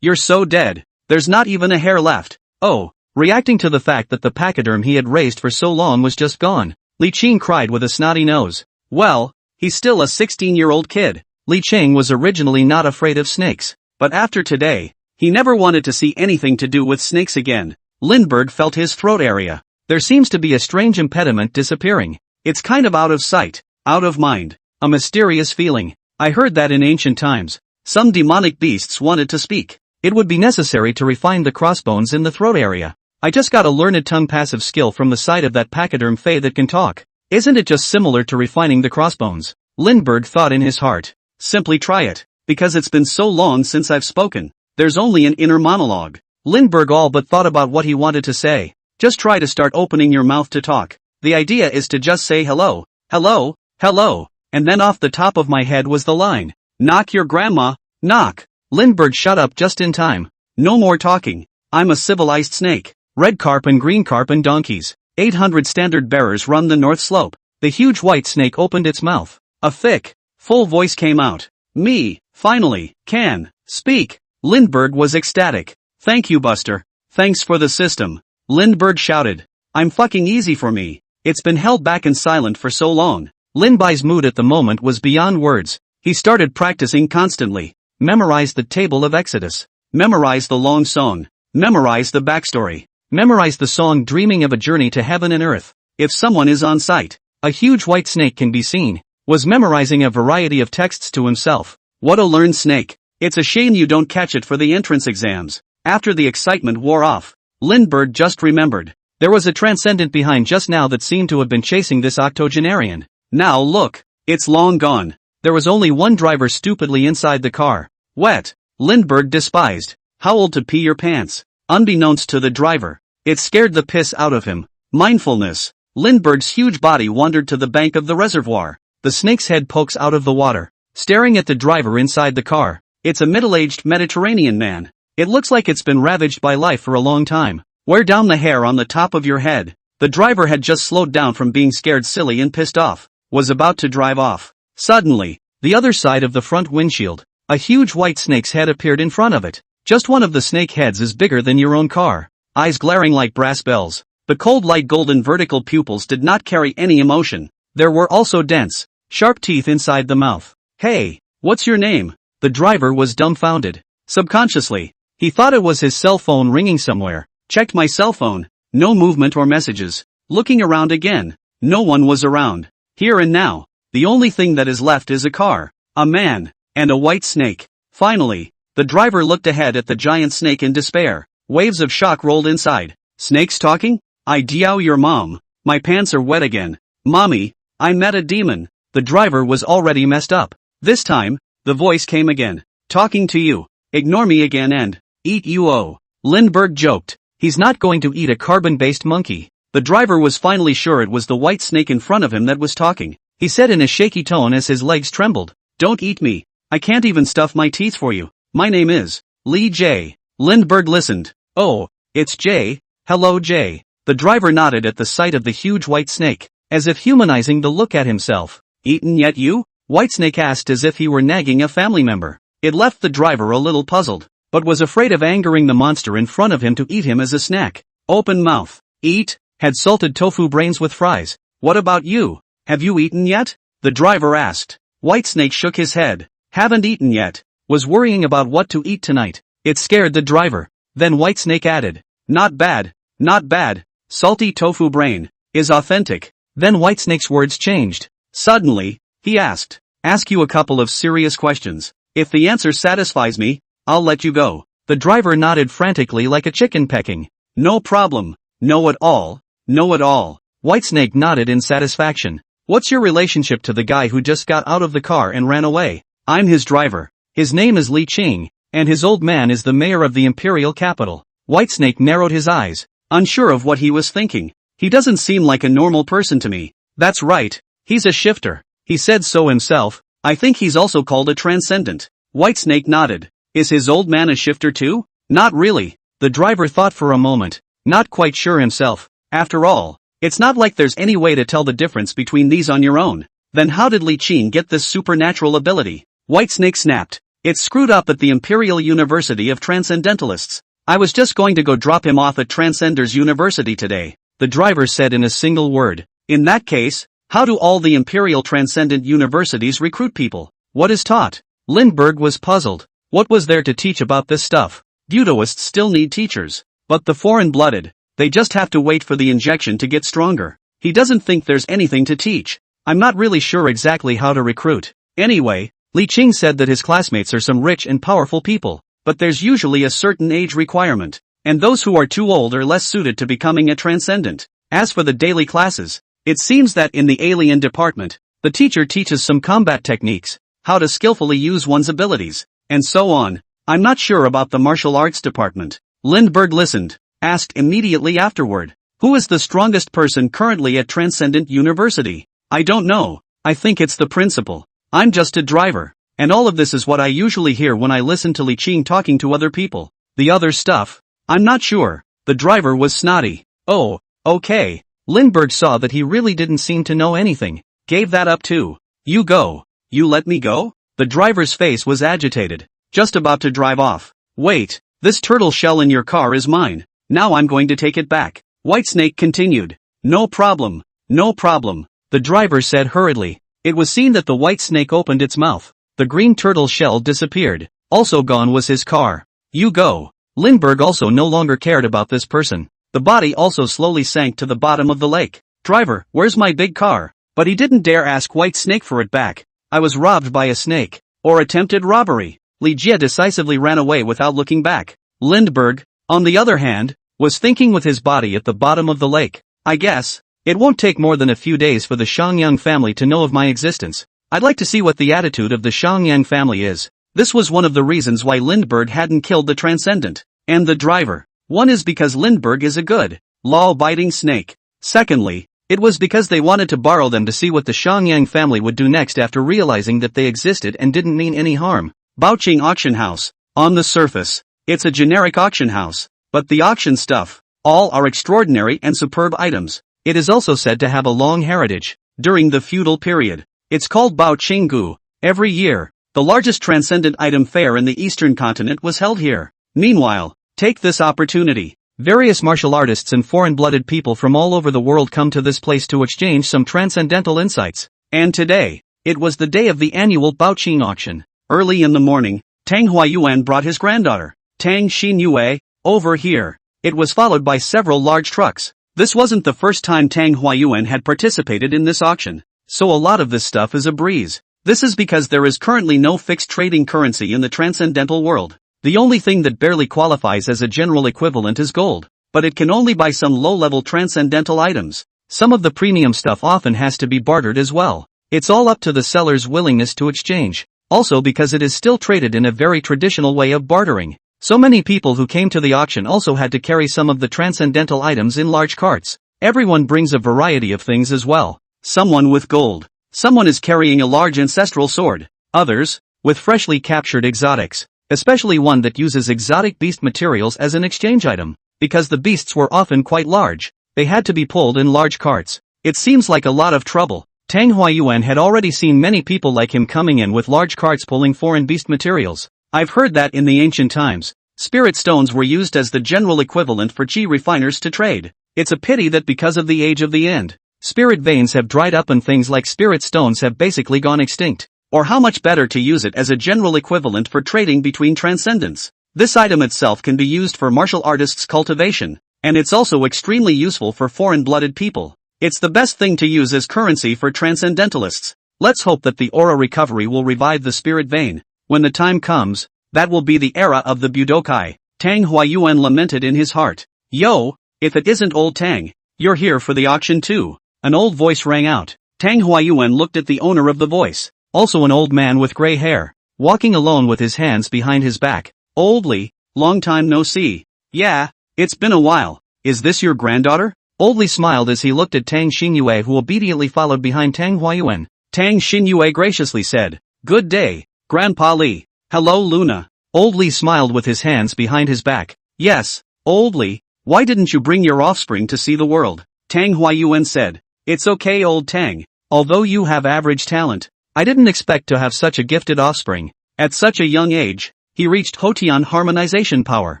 you're so dead. There's not even a hair left. Oh, reacting to the fact that the pachyderm he had raised for so long was just gone, Li Qing cried with a snotty nose. Well, he's still a 16-year-old kid. Li Qing was originally not afraid of snakes, but after today, he never wanted to see anything to do with snakes again. Lindbergh felt his throat area. There seems to be a strange impediment disappearing. It's kind of out of sight, out of mind. A mysterious feeling. I heard that in ancient times. Some demonic beasts wanted to speak. It would be necessary to refine the crossbones in the throat area. I just got a learned tongue passive skill from the side of that pachyderm fae that can talk. Isn't it just similar to refining the crossbones? Lindbergh thought in his heart. Simply try it. Because it's been so long since I've spoken. There's only an inner monologue. Lindbergh all but thought about what he wanted to say. Just try to start opening your mouth to talk. The idea is to just say hello, hello, hello, and then off the top of my head was the line. Knock your grandma, knock. Lindbergh shut up just in time. No more talking. I'm a civilized snake. Red carp and green carp and donkeys. 800 standard bearers run the north slope. The huge white snake opened its mouth. A thick, full voice came out. Me, finally, can speak. Lindbergh was ecstatic. Thank you, Buster. Thanks for the system. Lindbergh shouted. I'm fucking easy for me. It's been held back and silent for so long. Lindby's mood at the moment was beyond words. He started practicing constantly. Memorize the table of Exodus. Memorize the long song. Memorize the backstory. Memorize the song dreaming of a journey to heaven and earth. If someone is on site, a huge white snake can be seen. Was memorizing a variety of texts to himself. What a learned snake. It's a shame you don't catch it for the entrance exams. After the excitement wore off, Lindbergh just remembered. There was a transcendent behind just now that seemed to have been chasing this octogenarian. Now look, it's long gone. There was only one driver stupidly inside the car. Wet. Lindbergh despised. How old to pee your pants? Unbeknownst to the driver. It scared the piss out of him. Mindfulness. Lindbergh's huge body wandered to the bank of the reservoir. The snake's head pokes out of the water, staring at the driver inside the car. It's a middle-aged Mediterranean man. It looks like it's been ravaged by life for a long time. Wear down the hair on the top of your head. The driver had just slowed down from being scared silly and pissed off. Was about to drive off. Suddenly, the other side of the front windshield, a huge white snake's head appeared in front of it. Just one of the snake heads is bigger than your own car. Eyes glaring like brass bells. The cold light golden vertical pupils did not carry any emotion. There were also dense, sharp teeth inside the mouth. Hey, what's your name? The driver was dumbfounded. Subconsciously, he thought it was his cell phone ringing somewhere. Checked my cell phone. No movement or messages. Looking around again. No one was around. Here and now, the only thing that is left is a car, a man, and a white snake. Finally, the driver looked ahead at the giant snake in despair. Waves of shock rolled inside. Snakes talking? I diao your mom. My pants are wet again. Mommy, I met a demon. The driver was already messed up. This time, the voice came again. Talking to you. Ignore me again and eat you. Oh. Lindbergh joked. He's not going to eat a carbon-based monkey. The driver was finally sure it was the white snake in front of him that was talking. He said in a shaky tone as his legs trembled. Don't eat me. I can't even stuff my teeth for you. My name is Lee J. Lindbergh listened. Oh, it's Jay. Hello Jay. The driver nodded at the sight of the huge white snake, as if humanizing the look at himself. Eaten yet you? Whitesnake asked as if he were nagging a family member. It left the driver a little puzzled, but was afraid of angering the monster in front of him to eat him as a snack. Open mouth. Eat? Had salted tofu brains with fries. What about you? Have you eaten yet? The driver asked. Whitesnake shook his head. Haven't eaten yet. Was worrying about what to eat tonight. It scared the driver. Then Whitesnake added. Not bad. Not bad. Salty tofu brain. Is authentic. Then Whitesnake's words changed. Suddenly, he asked. Ask you a couple of serious questions. If the answer satisfies me, I'll let you go. The driver nodded frantically like a chicken pecking. No problem. Know it all. Know it all. Whitesnake nodded in satisfaction. What's your relationship to the guy who just got out of the car and ran away? I'm his driver. His name is Li Qing, and his old man is the mayor of the imperial capital. Whitesnake narrowed his eyes, unsure of what he was thinking. He doesn't seem like a normal person to me. That's right. He's a shifter. He said so himself. I think he's also called a transcendent. Whitesnake nodded. Is his old man a shifter too? Not really. The driver thought for a moment, not quite sure himself. After all, it's not like there's any way to tell the difference between these on your own. Then how did Li Qing get this supernatural ability? Whitesnake snapped. It's screwed up at the Imperial University of Transcendentalists. I was just going to go drop him off at Transcenders University today, the driver said in a single word. In that case, how do all the Imperial Transcendent Universities recruit people? What is taught? Lindbergh was puzzled. What was there to teach about this stuff? Butoists still need teachers. But the foreign-blooded, they just have to wait for the injection to get stronger. He doesn't think there's anything to teach. I'm not really sure exactly how to recruit. Anyway, Li Qing said that his classmates are some rich and powerful people, but there's usually a certain age requirement, and those who are too old are less suited to becoming a transcendent. As for the daily classes, it seems that in the alien department, the teacher teaches some combat techniques, how to skillfully use one's abilities, and so on. I'm not sure about the martial arts department. Lindbergh listened, asked immediately afterward, who is the strongest person currently at Transcendent University? I don't know, I think it's the principal. I'm just a driver, and all of this is what I usually hear when I listen to Li Qing talking to other people. The other stuff? I'm not sure. The driver was snotty. Oh, okay. Lindbergh saw that he really didn't seem to know anything, gave that up too. You go. You let me go? The driver's face was agitated, just about to drive off. Wait, this turtle shell in your car is mine. Now I'm going to take it back. Whitesnake continued. No problem. No problem. The driver said hurriedly. It was seen that the white snake opened its mouth. The green turtle shell disappeared. Also gone was his car. You go. Lindbergh also no longer cared about this person. The body also slowly sank to the bottom of the lake. Driver, where's my big car? But he didn't dare ask White Snake for it back. I was robbed by a snake. Or attempted robbery. Li Jie decisively ran away without looking back. Lindbergh, on the other hand, was thinking with his body at the bottom of the lake. I guess, it won't take more than a few days for the Shangyang family to know of my existence. I'd like to see what the attitude of the Shangyang family is. This was one of the reasons why Lindbergh hadn't killed the Transcendent. And the driver. One is because Lindbergh is a good, law-abiding snake. Secondly, it was because they wanted to borrow them to see what the Shangyang family would do next after realizing that they existed and didn't mean any harm. Baoqing Auction House. On the surface, it's a generic auction house. But the auction stuff, all are extraordinary and superb items. It is also said to have a long heritage. During the feudal period, it's called Bao Qinggu. Every year, the largest transcendent item fair in the eastern continent was held here. Meanwhile, take this opportunity. Various martial artists and foreign-blooded people from all over the world come to this place to exchange some transcendental insights. And today, it was the day of the annual Baoqing auction. Early in the morning, Tang Huayuan brought his granddaughter, Tang Xinyue, over here. It was followed by several large trucks. This wasn't the first time Tang Huayuan had participated in this auction, so a lot of this stuff is a breeze. This is because there is currently no fixed trading currency in the transcendental world. The only thing that barely qualifies as a general equivalent is gold, but it can only buy some low-level transcendental items. Some of the premium stuff often has to be bartered as well. It's all up to the seller's willingness to exchange. Also because it is still traded in a very traditional way of bartering. So many people who came to the auction also had to carry some of the transcendental items in large carts. Everyone brings a variety of things as well. Someone with gold. Someone is carrying a large ancestral sword. Others, with freshly captured exotics. Especially one that uses exotic beast materials as an exchange item. Because the beasts were often quite large, they had to be pulled in large carts. It seems like a lot of trouble. Tang Huayuan had already seen many people like him coming in with large carts pulling foreign beast materials. I've heard that in the ancient times, spirit stones were used as the general equivalent for chi refiners to trade. It's a pity that because of the age of the end, spirit veins have dried up and things like spirit stones have basically gone extinct. Or how much better to use it as a general equivalent for trading between transcendents. This item itself can be used for martial artists' cultivation, and it's also extremely useful for foreign-blooded people. It's the best thing to use as currency for transcendentalists. Let's hope that the aura recovery will revive the spirit vein. When the time comes, that will be the era of the Budokai. Tang Huayuan lamented in his heart. Yo, if it isn't old Tang, you're here for the auction too. An old voice rang out. Tang Huayuan looked at the owner of the voice. Also an old man with gray hair, walking alone with his hands behind his back. Old Li, long time no see. Yeah, it's been a while. Is this your granddaughter? Old Li smiled as he looked at Tang Xinyue, who obediently followed behind Tang Huayuan. Tang Xinyue graciously said, Good day, Grandpa Li. Hello Luna. Old Li smiled with his hands behind his back. Yes, Old Li, why didn't you bring your offspring to see the world? Tang Huayuan said. It's okay old Tang, although you have average talent. I didn't expect to have such a gifted offspring. At such a young age, he reached Hotian harmonization power.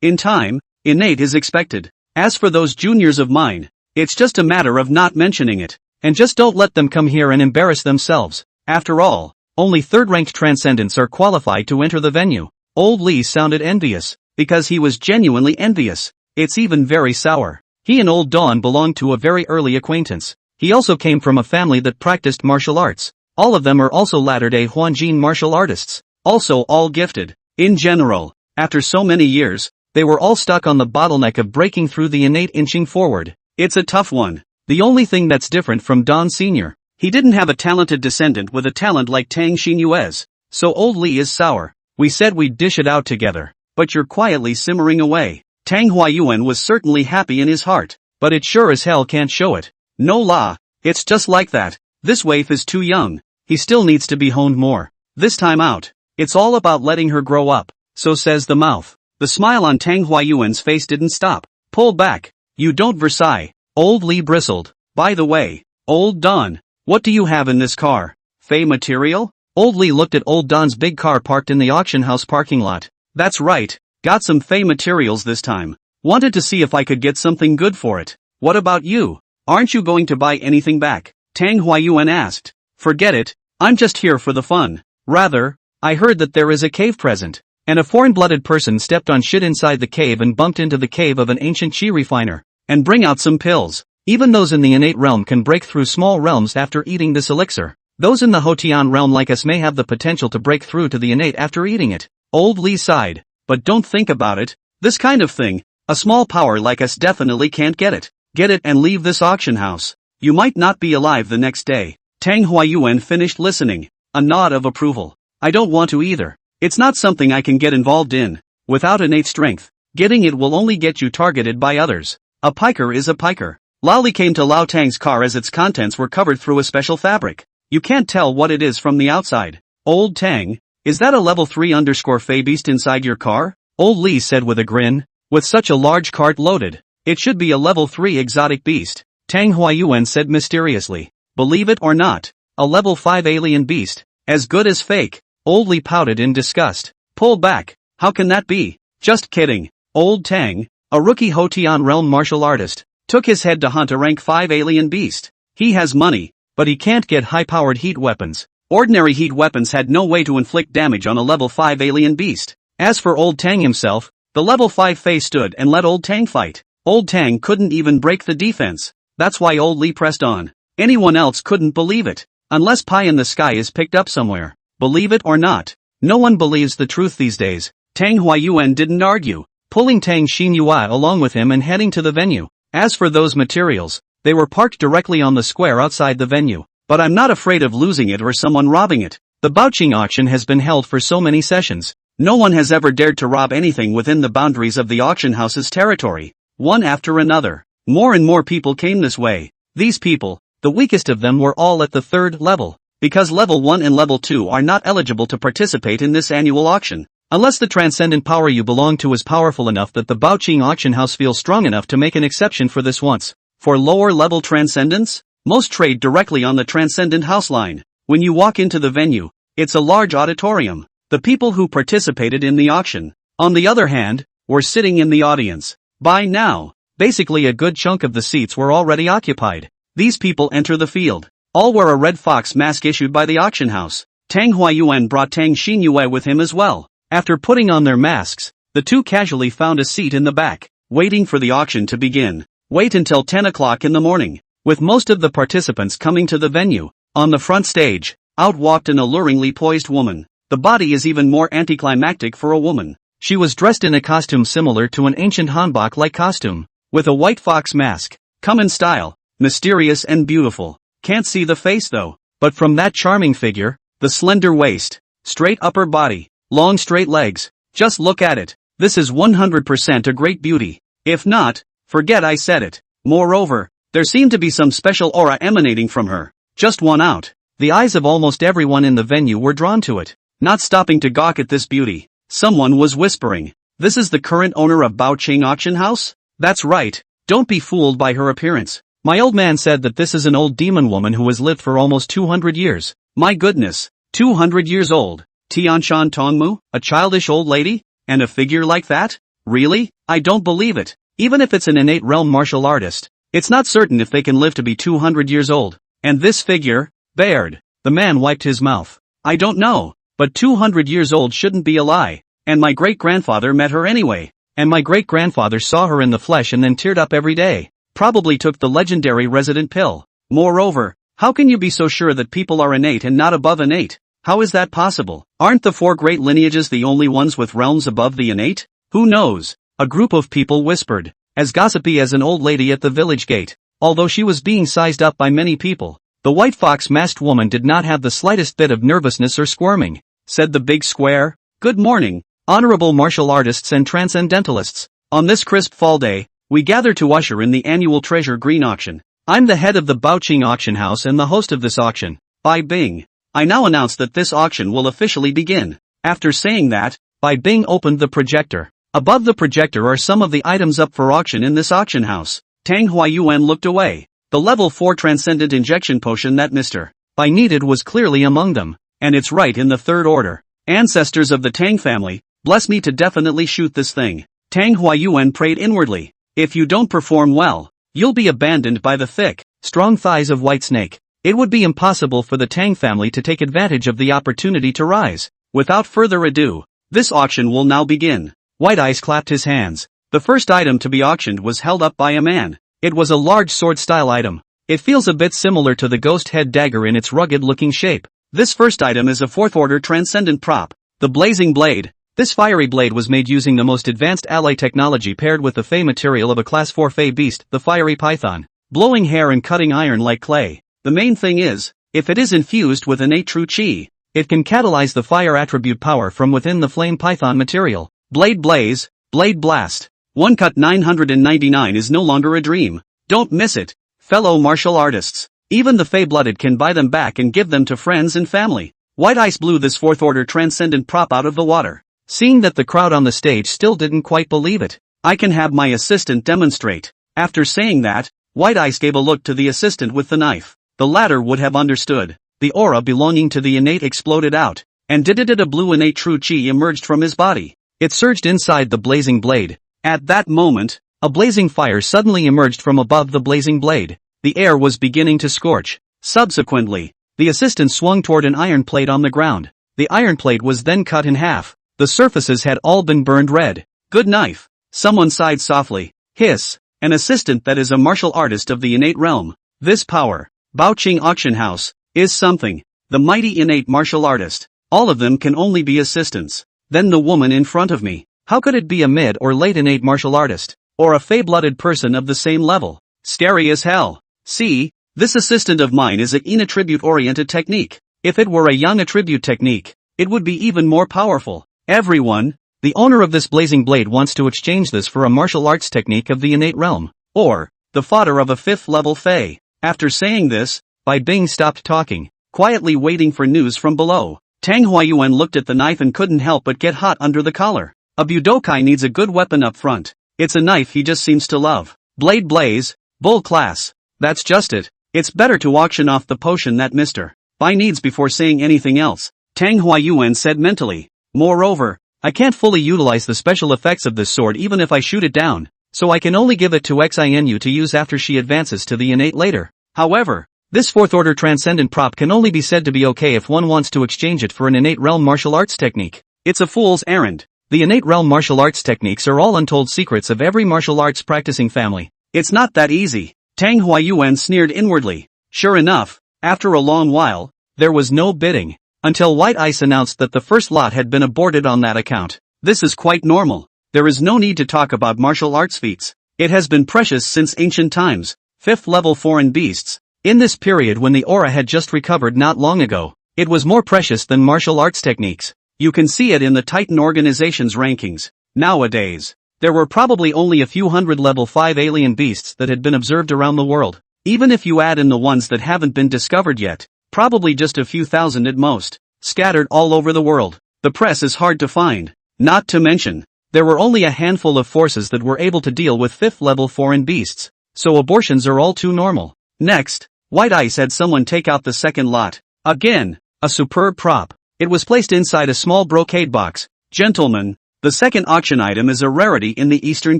In time, innate is expected. As for those juniors of mine, it's just a matter of not mentioning it. And just don't let them come here and embarrass themselves. After all, only third-ranked transcendents are qualified to enter the venue. Old Li sounded envious, because he was genuinely envious. It's even very sour. He and Old Dawn belonged to a very early acquaintance. He also came from a family that practiced martial arts. All of them are also latter-day Huanjin martial artists, also all gifted. In general, after so many years, they were all stuck on the bottleneck of breaking through the innate inching forward. It's a tough one. The only thing that's different from Don Sr., he didn't have a talented descendant with a talent like Tang Xinyue's. So old Li is sour. We said we'd dish it out together, but you're quietly simmering away. Tang Huayuan was certainly happy in his heart, but it sure as hell can't show it. No la, it's just like that. This waif is too young. He still needs to be honed more. This time out, it's all about letting her grow up, so says the mouth. The smile on Tang Huayuan's face didn't stop. Pull back. You don't Versailles. Old Li bristled. By the way, Old Don, what do you have in this car? Fey material? Old Li looked at Old Don's big car parked in the auction house parking lot. That's right, got some Fey materials this time. Wanted to see if I could get something good for it. What about you? Aren't you going to buy anything back? Tang Huayuan asked. Forget it, I'm just here for the fun. Rather, I heard that there is a cave present, and a foreign-blooded person stepped on shit inside the cave and bumped into the cave of an ancient chi refiner, and bring out some pills. Even those in the innate realm can break through small realms after eating this elixir. Those in the Hotian realm like us may have the potential to break through to the innate after eating it. Old Li sighed. But don't think about it. This kind of thing, a small power like us definitely can't get it. Get it and leave this auction house. You might not be alive the next day. Tang Huayuan finished listening. A nod of approval. I don't want to either. It's not something I can get involved in. Without innate strength, getting it will only get you targeted by others. A piker is a piker. Lali came to Lao Tang's car as its contents were covered through a special fabric. You can't tell what it is from the outside. Old Tang, is that a level 3 Fey beast inside your car? Old Li said with a grin. With such a large cart loaded, it should be a level 3 exotic beast. Tang Huayuan said mysteriously. Believe it or not, a level 5 alien beast, as good as fake. Old Li pouted in disgust. Pull back, how can that be? Just kidding. Old Tang, a rookie Hotian realm martial artist, took his head to hunt a rank 5 alien beast. He has money, but he can't get high-powered heat weapons. Ordinary heat weapons had no way to inflict damage on a level 5 alien beast. As for Old Tang himself, the level 5 Fey stood and let Old Tang fight. Old Tang couldn't even break the defense. That's why Old Li pressed on. Anyone else couldn't believe it. Unless pie in the sky is picked up somewhere. Believe it or not, no one believes the truth these days. Tang Huayuan didn't argue, pulling Tang Xinyue along with him and heading to the venue. As for those materials, they were parked directly on the square outside the venue. But I'm not afraid of losing it or someone robbing it. The Baoqing auction has been held for so many sessions. No one has ever dared to rob anything within the boundaries of the auction house's territory. One after another, more and more people came this way. These people, the weakest of them were all at the 3rd level, because level 1 and level 2 are not eligible to participate in this annual auction, unless the transcendent power you belong to is powerful enough that the Baoqing auction house feels strong enough to make an exception for this once. For lower level transcendents, most trade directly on the transcendent house line. When you walk into the venue, it's a large auditorium. The people who participated in the auction, on the other hand, were sitting in the audience. By now, basically a good chunk of the seats were already occupied. These people enter the field. All wear a red fox mask issued by the auction house. Tang Huayuan brought Tang Xinyue with him as well. After putting on their masks, the two casually found a seat in the back, waiting for the auction to begin. Wait until 10 o'clock in the morning. With most of the participants coming to the venue, on the front stage, out walked an alluringly poised woman. The body is even more anticlimactic for a woman. She was dressed in a costume similar to an ancient hanbok-like costume, with a white fox mask. Come in style, mysterious and beautiful. Can't see the face though, but from that charming figure, the slender waist, straight upper body, long straight legs, just look at it. This is 100% a great beauty. If not, forget I said it. Moreover, there seemed to be some special aura emanating from her. Just one out. The eyes of almost everyone in the venue were drawn to it. Not stopping to gawk at this beauty, someone was whispering, "This is the current owner of Baoqing Auction House?" That's right, don't be fooled by her appearance. My old man said that this is an old demon woman who has lived for almost 200 years. My goodness, 200 years old. Tianshan Tongmu, a childish old lady? And a figure like that? Really? I don't believe it. Even if it's an innate realm martial artist, it's not certain if they can live to be 200 years old. And this figure? Baird. The man wiped his mouth. I don't know. But 200 years old shouldn't be a lie. And my great-grandfather met her anyway. And my great-grandfather saw her in the flesh and then teared up every day. Probably took the legendary resident pill. Moreover, How can you be so sure that people are innate and not above innate? How is that possible? Aren't the 4 great lineages the only ones with realms above the innate? Who knows? A group of people whispered, as gossipy as an old lady at the village gate. Although she was being sized up by many people, the white fox-masked woman did not have the slightest bit of nervousness or squirming. Said the big square, "Good morning, honorable martial artists and transcendentalists. On this crisp fall day, we gather to usher in the annual Treasure Green auction. I'm the head of the Baoqing auction house and the host of this auction. Bai Bing. I now announce that this auction will officially begin." After saying that, Bai Bing opened the projector. Above the projector are some of the items up for auction in this auction house. Tang Huayuan looked away. The level 4 transcendent injection potion that Mr. Bai needed was clearly among them, and it's right in the 3rd order. Ancestors of the Tang family, bless me to definitely shoot this thing. Tang Huayuan prayed inwardly. If you don't perform well, you'll be abandoned by the thick, strong thighs of White Snake. It would be impossible for the Tang family to take advantage of the opportunity to rise. Without further ado, this auction will now begin. White Ice clapped his hands. The first item to be auctioned was held up by a man. It was a large sword-style item. It feels a bit similar to the ghost head dagger in its rugged-looking shape. This first item is a 4th-order transcendent prop, the Blazing Blade. This fiery blade was made using the most advanced alloy technology paired with the Fey material of a Class 4 Fey beast, the Fiery Python. Blowing hair and cutting iron like clay. The main thing is, if it is infused with innate true chi, it can catalyze the fire attribute power from within the Flame Python material. Blade Blaze, Blade Blast. One cut 999 is no longer a dream. Don't miss it, fellow martial artists. Even the Fey-blooded can buy them back and give them to friends and family. White Ice blew this 4th-order transcendent prop out of the water. Seeing that the crowd on the stage still didn't quite believe it, I can have my assistant demonstrate. After saying that, White Ice gave a look to the assistant with the knife. The latter would have understood. The aura belonging to the innate exploded out, and a blue innate true chi emerged from his body. It surged inside the blazing blade. At that moment, a blazing fire suddenly emerged from above the blazing blade. The air was beginning to scorch. Subsequently, the assistant swung toward an iron plate on the ground. The iron plate was then cut in half. The surfaces had all been burned red. Good knife. Someone sighed softly. Hiss. An assistant that is a martial artist of the innate realm. This power, Baoqing auction house, is something. The mighty innate martial artist. All of them can only be assistants. Then the woman in front of me. How could it be a mid or late innate martial artist? Or a Fey-blooded person of the same level? Scary as hell. See, this assistant of mine is an attribute-oriented technique. If it were a young attribute technique, it would be even more powerful. Everyone, the owner of this blazing blade wants to exchange this for a martial arts technique of the innate realm, or the fodder of a 5th-level Fey. After saying this, Bai Bing stopped talking, quietly waiting for news from below. Tang Huayuan looked at the knife and couldn't help but get hot under the collar. A Budokai needs a good weapon up front. It's a knife he just seems to love. Blade Blaze, Bull Class. That's just it. It's better to auction off the potion that Mr. Bai needs before saying anything else, Tang Huayuan said mentally. Moreover, I can't fully utilize the special effects of this sword even if I shoot it down, so I can only give it to Xinu to use after she advances to the innate later. However, this 4th-order transcendent prop can only be said to be okay if one wants to exchange it for an innate realm martial arts technique. It's a fool's errand. The innate realm martial arts techniques are all untold secrets of every martial arts practicing family. It's not that easy. Tang Huayuan sneered inwardly. Sure enough, after a long while, there was no bidding, until White Ice announced that the first lot had been aborted on that account. This is quite normal. There is no need to talk about martial arts feats. It has been precious since ancient times. 5th-level foreign beasts. In this period when the aura had just recovered not long ago, it was more precious than martial arts techniques. You can see it in the Titan organization's rankings. Nowadays, there were probably only a few hundred level 5 alien beasts that had been observed around the world. Even if you add in the ones that haven't been discovered yet, probably just a few thousand at most, scattered all over the world. The press is hard to find. Not to mention, there were only a handful of forces that were able to deal with 5th-level foreign beasts, so abortions are all too normal. Next, White Ice had someone take out the second lot. Again, a superb prop. It was placed inside a small brocade box. Gentlemen, the second auction item is a rarity in the Eastern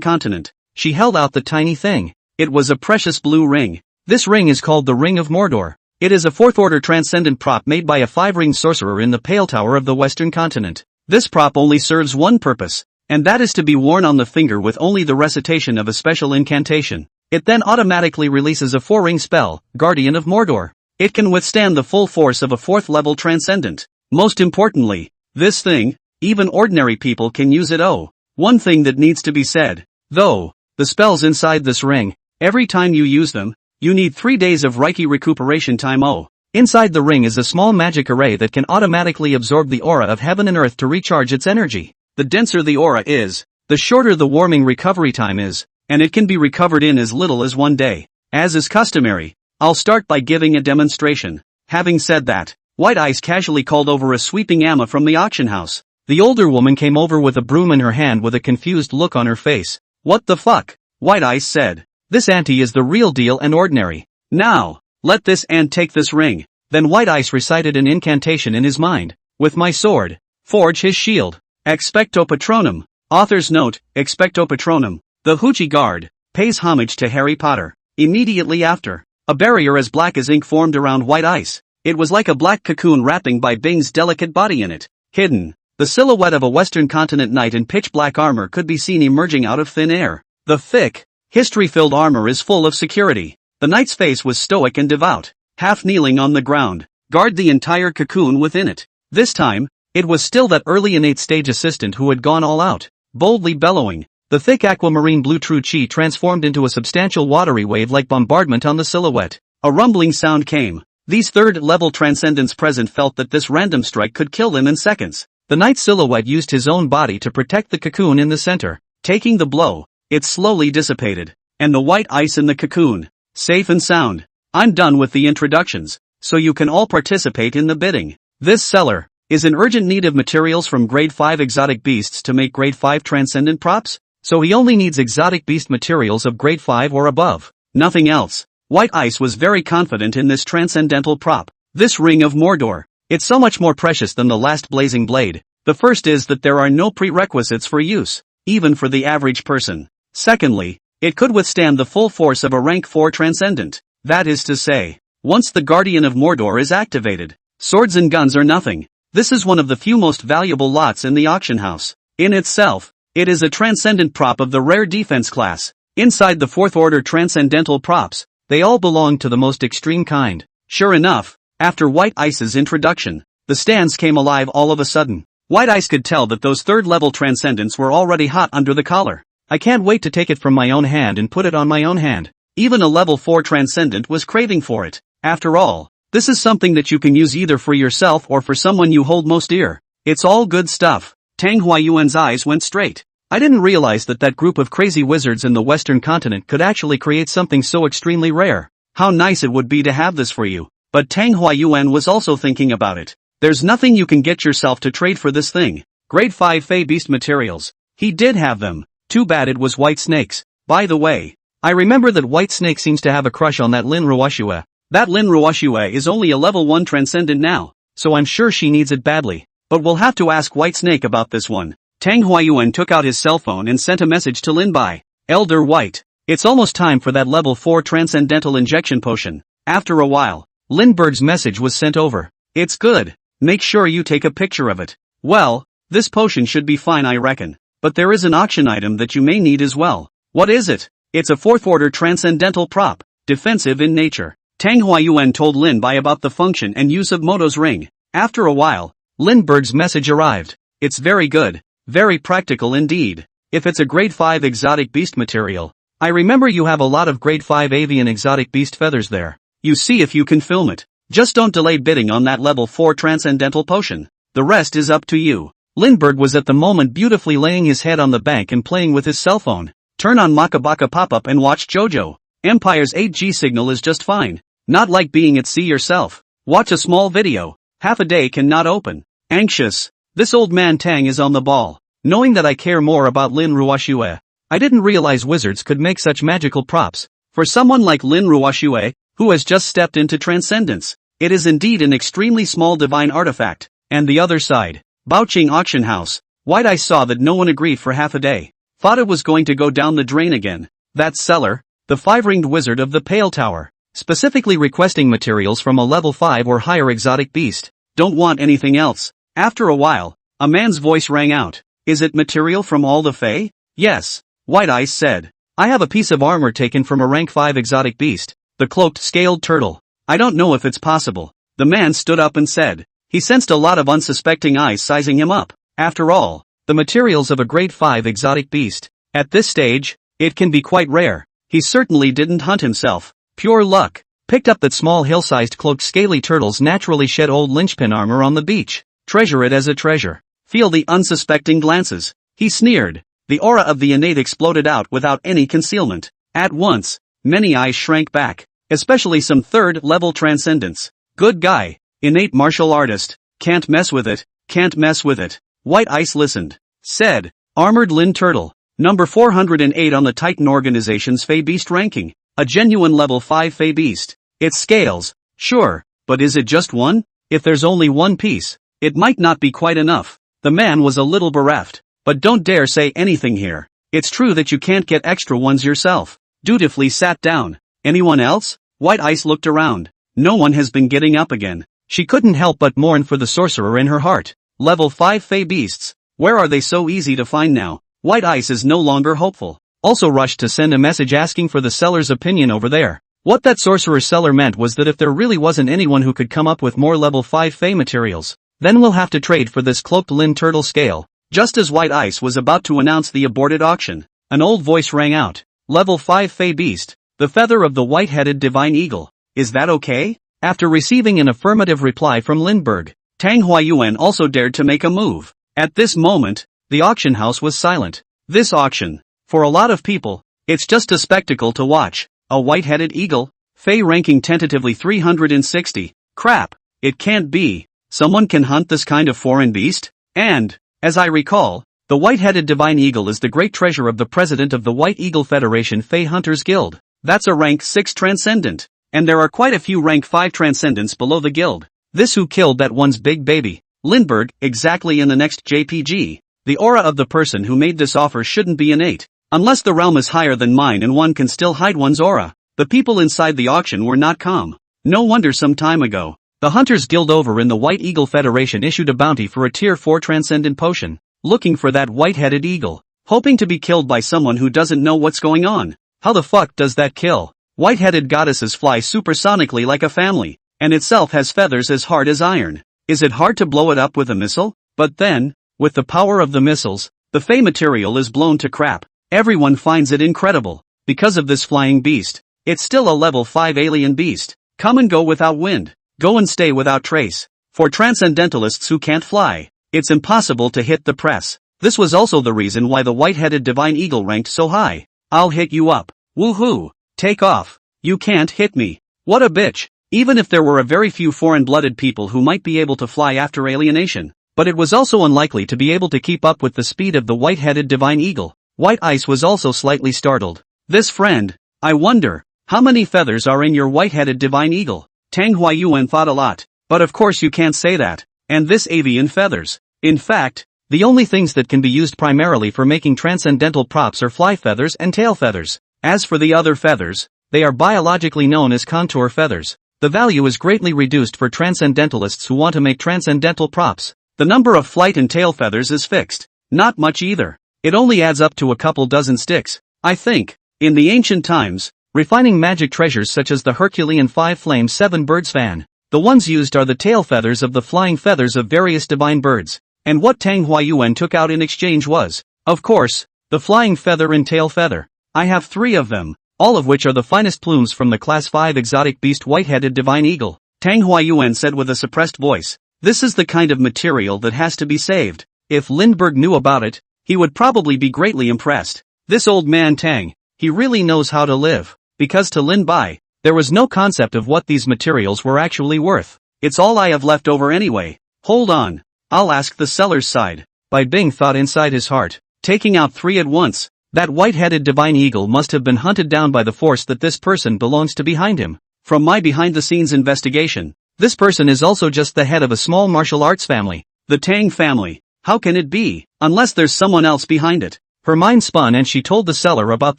continent. She held out the tiny thing. It was a precious blue ring. This ring is called the Ring of Mordor. It is a 4th-order transcendent prop made by a 5-ring sorcerer in the Pale Tower of the Western continent. This prop only serves one purpose, and that is to be worn on the finger with only the recitation of a special incantation. It then automatically releases a 4-ring spell, Guardian of Mordor. It can withstand the full force of a 4th level transcendent. Most importantly, this thing, even ordinary people can use it. Oh, one thing that needs to be said, though, the spells inside this ring, every time you use them, you need 3 days of Reiki recuperation time. Oh, inside the ring is a small magic array that can automatically absorb the aura of heaven and earth to recharge its energy. The denser the aura is, the shorter the warming recovery time is, and it can be recovered in as little as 1 day. As is customary, I'll start by giving a demonstration. Having said that, White Ice casually called over a sweeping amma from the auction house. The older woman came over with a broom in her hand with a confused look on her face. What the fuck? White Ice said. This auntie is the real deal and ordinary. Now, let this aunt take this ring. Then White Ice recited an incantation in his mind. With my sword, forge his shield. Expecto Patronum. Author's note, Expecto Patronum. The Hoochie Guard pays homage to Harry Potter. Immediately after, a barrier as black as ink formed around White Ice. It was like a black cocoon wrapping by Bing's delicate body in it. Hidden, the silhouette of a Western continent knight in pitch black armor could be seen emerging out of thin air. The thick, history-filled armor is full of security. The knight's face was stoic and devout, half kneeling on the ground, guard the entire cocoon within it. This time, it was still that early innate stage assistant who had gone all out, boldly bellowing. The thick aquamarine blue true chi transformed into a substantial watery wave-like bombardment on the silhouette. A rumbling sound came. These third-level transcendents present felt that this random strike could kill them in seconds. The knight's silhouette used his own body to protect the cocoon in the center. Taking the blow, it slowly dissipated. And the White Ice in the cocoon, safe and sound. I'm done with the introductions, so you can all participate in the bidding. This seller is in urgent need of materials from grade 5 exotic beasts to make grade 5 transcendent props, so he only needs exotic beast materials of grade 5 or above. Nothing else. White Ice was very confident in this transcendental prop. This Ring of Mordor. It's so much more precious than the last blazing blade. The first is that there are no prerequisites for use, even for the average person. Secondly, it could withstand the full force of a rank 4 transcendent. That is to say, once the Guardian of Mordor is activated, swords and guns are nothing. This is one of the few most valuable lots in the auction house. In itself, it is a transcendent prop of the rare defense class. Inside the 4th order transcendental props, they all belong to the most extreme kind. Sure enough, after White Ice's introduction, the stands came alive all of a sudden. White Ice could tell that those 3rd level transcendents were already hot under the collar. I can't wait to take it from my own hand and put it on my own hand. Even a level 4 transcendent was craving for it. After all, this is something that you can use either for yourself or for someone you hold most dear. It's all good stuff. Tang Huayuan's eyes went straight. I didn't realize that group of crazy wizards in the Western continent could actually create something so extremely rare. How nice it would be to have this for you. But Tang Huayuan was also thinking about it. There's nothing you can get yourself to trade for this thing. Grade 5 Fey Beast materials. He did have them. Too bad it was White Snake's. By the way, I remember that White Snake seems to have a crush on that Lin Ruoxue. That Lin Ruoxue is only a level 1 transcendent now, so I'm sure she needs it badly. But we'll have to ask White Snake about this one. Tang Huayuan took out his cell phone and sent a message to Lin Bai. Elder White, it's almost time for that level 4 transcendental injection potion. After a while, Lindbergh's message was sent over. It's good. Make sure you take a picture of it. Well, this potion should be fine, I reckon. But there is an auction item that you may need as well. What is it? It's a 4th order transcendental prop, defensive in nature. Tang Huayuan told Lin Bai about the function and use of Moto's ring. After a while, Lindbergh's message arrived. It's very good. Very practical indeed. If it's a grade 5 exotic beast material, I remember you have a lot of grade 5 avian exotic beast feathers there. You see if you can film it. Just don't delay bidding on that level 4 transcendental potion. The rest is up to you. Lindbergh was at the moment beautifully laying his head on the bank and playing with his cell phone. Turn on Makabaka pop-up and watch JoJo. Empire's 8G signal is just fine. Not like being at sea yourself. Watch a small video. Half a day cannot open. Anxious. This old man Tang is on the ball. Knowing that I care more about Lin Ruoxue, I didn't realize wizards could make such magical props. For someone like Lin Ruoxue, who has just stepped into transcendence, it is indeed an extremely small divine artifact. And the other side, Baoqing auction house. White Ice saw that no one agreed for half a day. Thought it was going to go down the drain again. That seller, the 5-ringed wizard of the Pale Tower, specifically requesting materials from a level 5 or higher exotic beast. Don't want anything else. After a while, a man's voice rang out. Is it material from all the Fae? Yes, White Ice said. I have a piece of armor taken from a rank 5 exotic beast, the cloaked scaled turtle. I don't know if it's possible. The man stood up and said. He sensed a lot of unsuspecting eyes sizing him up. After all, the materials of a grade 5 exotic beast. At this stage, it can be quite rare. He certainly didn't hunt himself. Pure luck. Picked up that small hill-sized cloaked scaly turtles naturally shed old linchpin armor on the beach. Treasure it as a treasure. Feel the unsuspecting glances. He sneered. The aura of the innate exploded out without any concealment. At once, many eyes shrank back. Especially some third-level transcendents. Good guy. Innate martial artist. Can't mess with it. Can't mess with it. White Ice listened. Said. Armored Lin Turtle. Number 408 on the Titan Organization's Fey Beast ranking. A genuine level 5 Fey Beast. It scales. Sure. But is it just one? If there's only one piece, it might not be quite enough. The man was a little bereft. But don't dare say anything here. It's true that you can't get extra ones yourself. Dutifully sat down. Anyone else? White Ice looked around. No one has been getting up again. She couldn't help but mourn for the sorcerer in her heart. Level 5 Fey Beasts. Where are they so easy to find now? White Ice is no longer hopeful. Also rushed to send a message asking for the seller's opinion over there. What that sorcerer seller meant was that if there really wasn't anyone who could come up with more level 5 Fey materials, then we'll have to trade for this cloaked Lin Turtle scale. Just as White Ice was about to announce the aborted auction, an old voice rang out. Level 5 Fey Beast. The feather of the white-headed divine eagle. Is that okay? After receiving an affirmative reply from Lindbergh, Tang Huayuan also dared to make a move. At this moment, the auction house was silent. This auction, for a lot of people, it's just a spectacle to watch. A white-headed eagle? Fey ranking tentatively 360. Crap, it can't be. Someone can hunt this kind of foreign beast? And, as I recall, the white-headed divine eagle is the great treasure of the president of the White Eagle Federation Fey Hunters Guild. That's a rank 6 transcendent. And there are quite a few rank 5 transcendents below the guild. This who killed that one's big baby. Lindbergh, exactly in the next JPG. The aura of the person who made this offer shouldn't be innate. Unless the realm is higher than mine and one can still hide one's aura. The people inside the auction were not calm. No wonder some time ago, the Hunters Guild over in the White Eagle Federation issued a bounty for a tier 4 transcendent potion. Looking for that white-headed eagle. Hoping to be killed by someone who doesn't know what's going on. How the fuck does that kill? White-headed goddesses fly supersonically like a family, and itself has feathers as hard as iron. Is it hard to blow it up with a missile? But then, with the power of the missiles, the Fey material is blown to crap. Everyone finds it incredible. Because of this flying beast, it's still a level 5 alien beast. Come and go without wind. Go and stay without trace. For transcendentalists who can't fly, it's impossible to hit the press. This was also the reason why the white-headed divine eagle ranked so high. I'll hit you up. Woohoo! Take off. You can't hit me. What a bitch. Even if there were a very few foreign-blooded people who might be able to fly after alienation. But it was also unlikely to be able to keep up with the speed of the white-headed divine eagle. White Ice was also slightly startled. This friend, I wonder, how many feathers are in your white-headed divine eagle? Tang Huayuan thought a lot. But of course you can't say that. And this avian feathers. In fact, the only things that can be used primarily for making transcendental props are fly feathers and tail feathers. As for the other feathers, they are biologically known as contour feathers. The value is greatly reduced for transcendentalists who want to make transcendental props. The number of flight and tail feathers is fixed. Not much either. It only adds up to a couple dozen sticks. I think, in the ancient times, refining magic treasures such as the Herculean 5-flame 7 birds fan, the ones used are the tail feathers of the flying feathers of various divine birds. And what Tang Huayuan took out in exchange was, of course, the flying feather and tail feather. I have 3 of them, all of which are the finest plumes from the Class 5 exotic beast white-headed divine eagle. Tang Huayuan said with a suppressed voice. This is the kind of material that has to be saved. If Lindbergh knew about it, he would probably be greatly impressed. This old man Tang, he really knows how to live. Because to Lin Bai, there was no concept of what these materials were actually worth. It's all I have left over anyway. Hold on. I'll ask the seller's side. Bai Bing thought inside his heart, taking out 3 at once. That white-headed divine eagle must have been hunted down by the force that this person belongs to behind him. From my behind-the-scenes investigation, this person is also just the head of a small martial arts family. The Tang family. How can it be, unless there's someone else behind it? Her mind spun and she told the seller about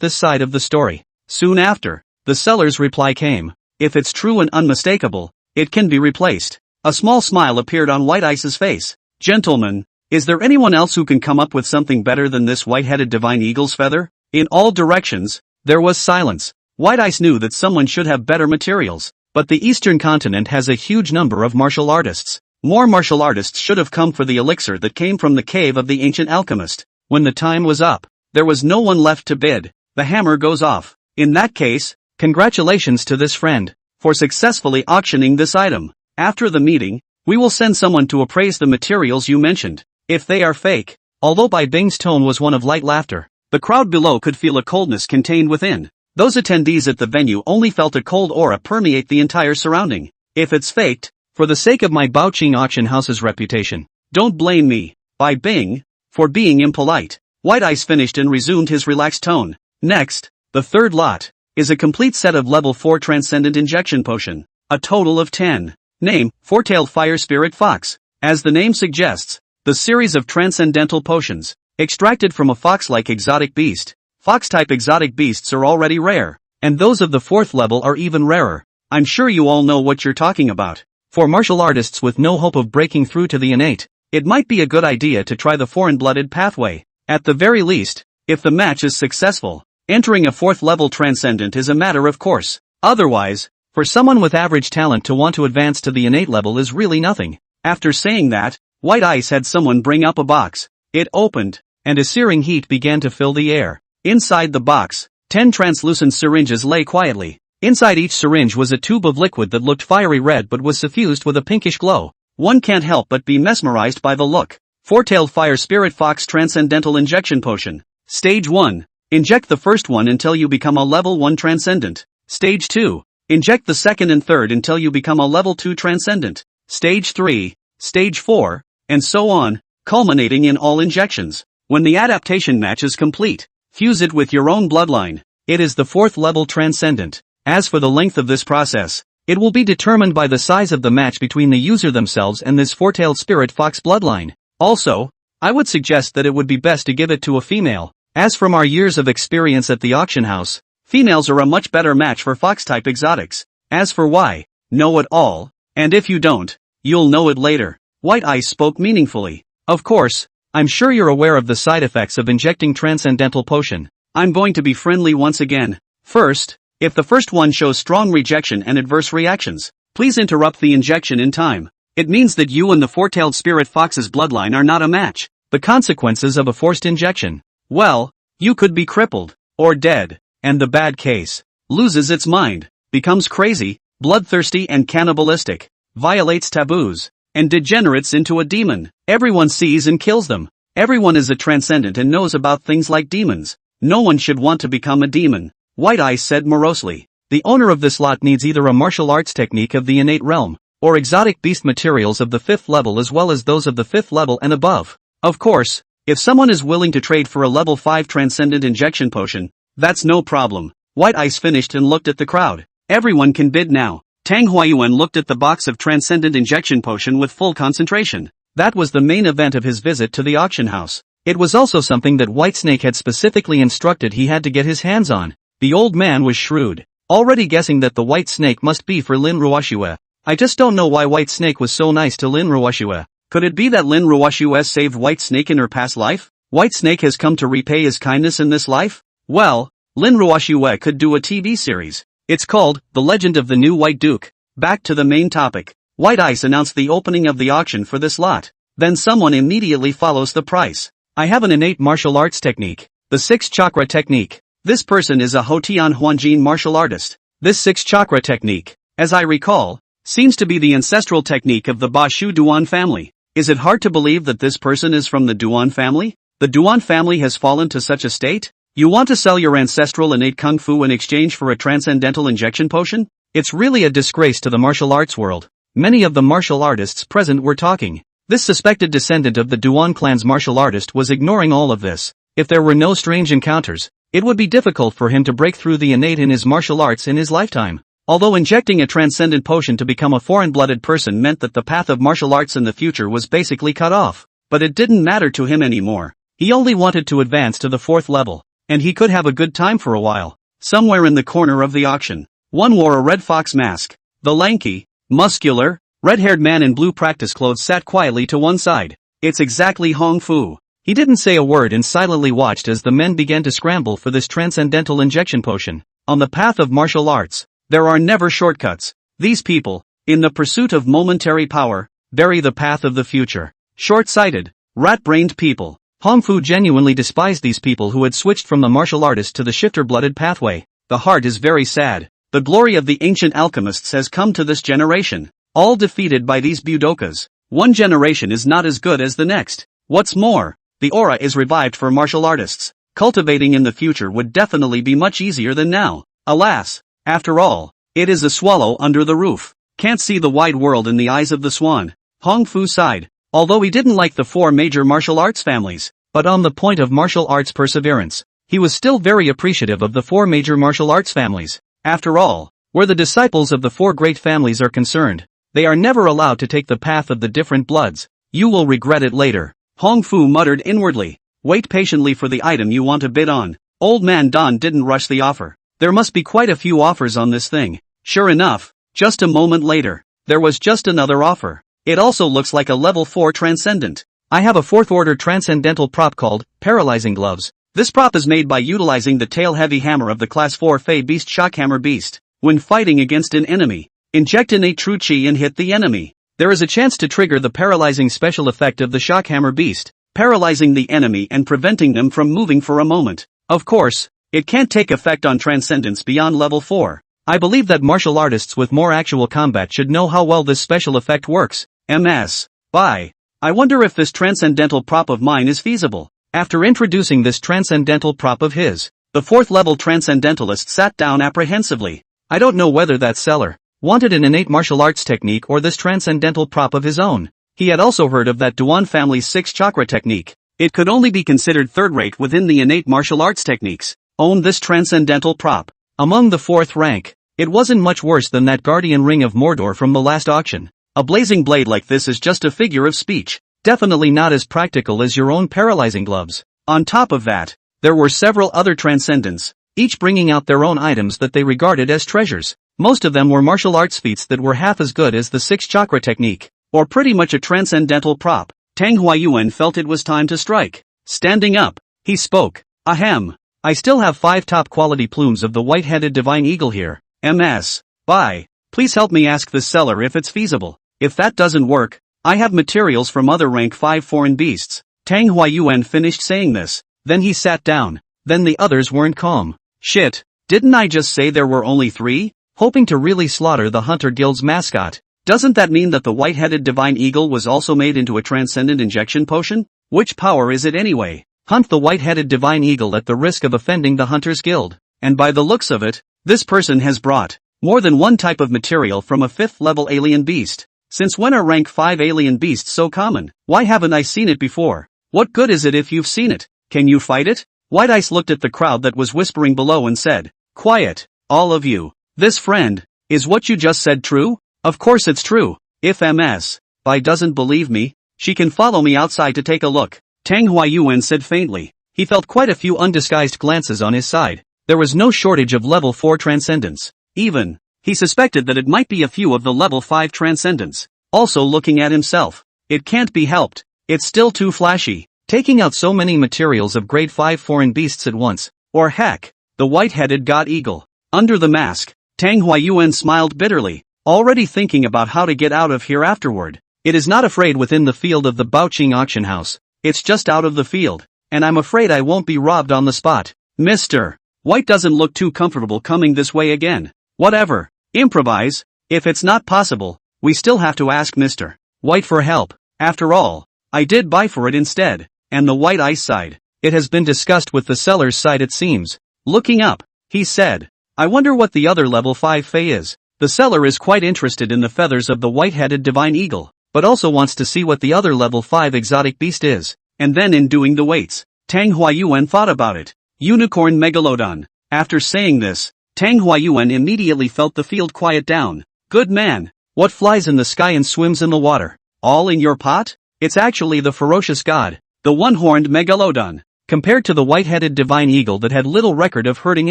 this side of the story. Soon after, the seller's reply came. If it's true and unmistakable, it can be replaced. A small smile appeared on White Ice's face. Gentlemen, is there anyone else who can come up with something better than this white-headed divine eagle's feather? In all directions, there was silence. White Ice knew that someone should have better materials. But the Eastern continent has a huge number of martial artists. More martial artists should have come for the elixir that came from the cave of the ancient alchemist. When the time was up, there was no one left to bid. The hammer goes off. In that case, congratulations to this friend for successfully auctioning this item. After the meeting, we will send someone to appraise the materials you mentioned. If they are fake. Although Bai Bing's tone was one of light laughter, the crowd below could feel a coldness contained within. Those attendees at the venue only felt a cold aura permeate the entire surrounding. If it's faked, for the sake of my Baoqing auction house's reputation, don't blame me, Bai Bing, for being impolite. White Ice finished and resumed his relaxed tone. Next, the third lot, is a complete set of level 4 transcendent injection potion. A total of 10. Name, Four-tailed Fire Spirit Fox. As the name suggests, the series of transcendental potions, extracted from a fox-like exotic beast. Fox-type exotic beasts are already rare, and those of the 4th level are even rarer. I'm sure you all know what you're talking about. For martial artists with no hope of breaking through to the innate, it might be a good idea to try the foreign-blooded pathway. At the very least, if the match is successful, entering a 4th level transcendent is a matter of course. Otherwise, for someone with average talent to want to advance to the innate level is really nothing. After saying that, White Ice had someone bring up a box. It opened, and a searing heat began to fill the air. Inside the box, 10 translucent syringes lay quietly. Inside each syringe was a tube of liquid that looked fiery red but was suffused with a pinkish glow. One can't help but be mesmerized by the look. Four-tailed Fire Spirit Fox Transcendental Injection Potion. Stage 1. Inject the first one until you become a level 1 transcendent. Stage 2. Inject the second and third until you become a level 2 transcendent. Stage 3. Stage 4. And so on, culminating in all injections. When the adaptation match is complete, fuse it with your own bloodline. It is the 4th level transcendent. As for the length of this process, it will be determined by the size of the match between the user themselves and this four-tailed spirit fox bloodline. Also, I would suggest that it would be best to give it to a female. As from our years of experience at the auction house, females are a much better match for fox-type exotics. As for why, know it all, and if you don't, you'll know it later. White Ice spoke meaningfully. Of course, I'm sure you're aware of the side effects of injecting transcendental potion. I'm going to be friendly once again. First, if the first one shows strong rejection and adverse reactions, please interrupt the injection in time. It means that you and the four-tailed spirit fox's bloodline are not a match. The consequences of a forced injection. Well, you could be crippled, or dead, and the bad case loses its mind, becomes crazy, bloodthirsty and cannibalistic, violates taboos, and degenerates into a demon. Everyone sees and kills them. Everyone is a transcendent and knows about things like demons. No one should want to become a demon. White Ice said morosely. The owner of this lot needs either a martial arts technique of the innate realm, or exotic beast materials of the 5th level as well as those of the 5th level and above. Of course, if someone is willing to trade for a level 5 transcendent injection potion, that's no problem. White Ice finished and looked at the crowd. Everyone can bid now. Tang Huayuan looked at the box of transcendent injection potion with full concentration. That was the main event of his visit to the auction house. It was also something that Whitesnake had specifically instructed he had to get his hands on. The old man was shrewd, already guessing that the white snake must be for Lin Ruoxue. I just don't know why White Snake was so nice to Lin Ruoxue. Could it be that Lin Ruoxue saved White Snake in her past life? White Snake has come to repay his kindness in this life? Well, Lin Ruoxue could do a TV series. It's called The Legend of the New White Duke. Back to the main topic. White Ice announced the opening of the auction for this lot. Then someone immediately follows the price. I have an innate martial arts technique. The 6-chakra technique. This person is a Hotian Huanjin martial artist. This 6-chakra technique, as I recall, seems to be the ancestral technique of the Bashu Duan family. Is it hard to believe that this person is from the Duan family? The Duan family has fallen to such a state? You want to sell your ancestral innate kung fu in exchange for a transcendental injection potion? It's really a disgrace to the martial arts world. Many of the martial artists present were talking. This suspected descendant of the Duan clan's martial artist was ignoring all of this. If there were no strange encounters, it would be difficult for him to break through the innate in his martial arts in his lifetime. Although injecting a transcendent potion to become a foreign-blooded person meant that the path of martial arts in the future was basically cut off. But it didn't matter to him anymore. He only wanted to advance to the 4th level, and he could have a good time for a while. Somewhere in the corner of the auction, one wore a red fox mask. The lanky, muscular, red-haired man in blue practice clothes sat quietly to one side. It's exactly Hong Fu. He didn't say a word and silently watched as the men began to scramble for this transcendental injection potion. On the path of martial arts, there are never shortcuts. These people, in the pursuit of momentary power, bury the path of the future. Short-sighted, rat-brained people. Hong Fu genuinely despised these people who had switched from the martial artist to the shifter-blooded pathway. The heart is very sad. The glory of the ancient alchemists has come to this generation, all defeated by these budokas. One generation is not as good as the next. What's more, the aura is revived for martial artists. Cultivating in the future would definitely be much easier than now. Alas, after all, it is a swallow under the roof. Can't see the wide world in the eyes of the swan. Hong Fu sighed, although he didn't like the four major martial arts families. But on the point of martial arts perseverance, he was still very appreciative of the four major martial arts families. After all, where the disciples of the four great families are concerned, they are never allowed to take the path of the different bloods. You will regret it later. Hong Fu muttered inwardly. Wait patiently for the item you want to bid on. Old man Don didn't rush the offer. There must be quite a few offers on this thing. Sure enough, just a moment later, there was just another offer. It also looks like a level 4 transcendent. I have a 4th order transcendental prop called Paralyzing Gloves. This prop is made by utilizing the tail-heavy hammer of the class 4 Fey Beast Shockhammer Beast. When fighting against an enemy, inject innate true chi and hit the enemy. There is a chance to trigger the paralyzing special effect of the Shockhammer Beast, paralyzing the enemy and preventing them from moving for a moment. Of course, it can't take effect on transcendence beyond level 4. I believe that martial artists with more actual combat should know how well this special effect works. MS. Bye. I wonder if this transcendental prop of mine is feasible. After introducing this transcendental prop of his, the 4th level transcendentalist sat down apprehensively. I don't know whether that seller wanted an innate martial arts technique or this transcendental prop of his own. He had also heard of that Duan family's 6 chakra technique. It could only be considered third-rate within the innate martial arts techniques. Own this transcendental prop. Among the 4th rank, it wasn't much worse than that guardian ring of Mordor from the last auction. A blazing blade like this is just a figure of speech. Definitely not as practical as your own paralyzing gloves. On top of that, there were several other transcendents, each bringing out their own items that they regarded as treasures. Most of them were martial arts feats that were half as good as the 6 chakra technique, or pretty much a transcendental prop. Tang Huayuan felt it was time to strike. Standing up, he spoke. Ahem. I still have 5 top quality plumes of the white-headed divine eagle here. MS. Bye. Please help me ask this seller if it's feasible. If that doesn't work, I have materials from other rank 5 foreign beasts. Tang Huayuan finished saying this. Then he sat down. Then the others weren't calm. Shit. Didn't I just say there were only 3? Hoping to really slaughter the Hunter Guild's mascot. Doesn't that mean that the white-headed divine eagle was also made into a transcendent injection potion? Which power is it anyway? Hunt the white-headed divine eagle at the risk of offending the Hunters Guild. And by the looks of it, this person has brought more than one type of material from a 5th level alien beast. Since when are rank 5 alien beasts so common? Why haven't I seen it before? What good is it if you've seen it? Can you fight it? White Ice looked at the crowd that was whispering below and said, Quiet, all of you. This friend, is what you just said true? Of course it's true. If MS. Bai doesn't believe me, she can follow me outside to take a look. Tang Huayuan said faintly. He felt quite a few undisguised glances on his side. There was no shortage of level 4 transcendence. Even, he suspected that it might be a few of the level 5 transcendents. Also looking at himself. It can't be helped. It's still too flashy. Taking out so many materials of grade 5 foreign beasts at once. Or heck, the white-headed god eagle. Under the mask, Tang Huayuan smiled bitterly, already thinking about how to get out of here afterward. It is not afraid within the field of the Baoqing auction house. It's just out of the field. And I'm afraid I won't be robbed on the spot. Mr. White doesn't look too comfortable coming this way again. Whatever. Improvise. If it's not possible, we still have to ask Mr. White for help. After all, I did buy for it instead. And the White Ice side. It has been discussed with the seller's side it seems. Looking up, he said. I wonder what the other level 5 Fey is. The seller is quite interested in the feathers of the white-headed divine eagle, but also wants to see what the other level 5 exotic beast is. And then in doing the weights, Tang Huayuan thought about it. Unicorn Megalodon. After saying this, Tang Huayuan immediately felt the field quiet down. Good man. What flies in the sky and swims in the water? All in your pot? It's actually the ferocious god, the one-horned Megalodon. Compared to the white-headed divine eagle that had little record of hurting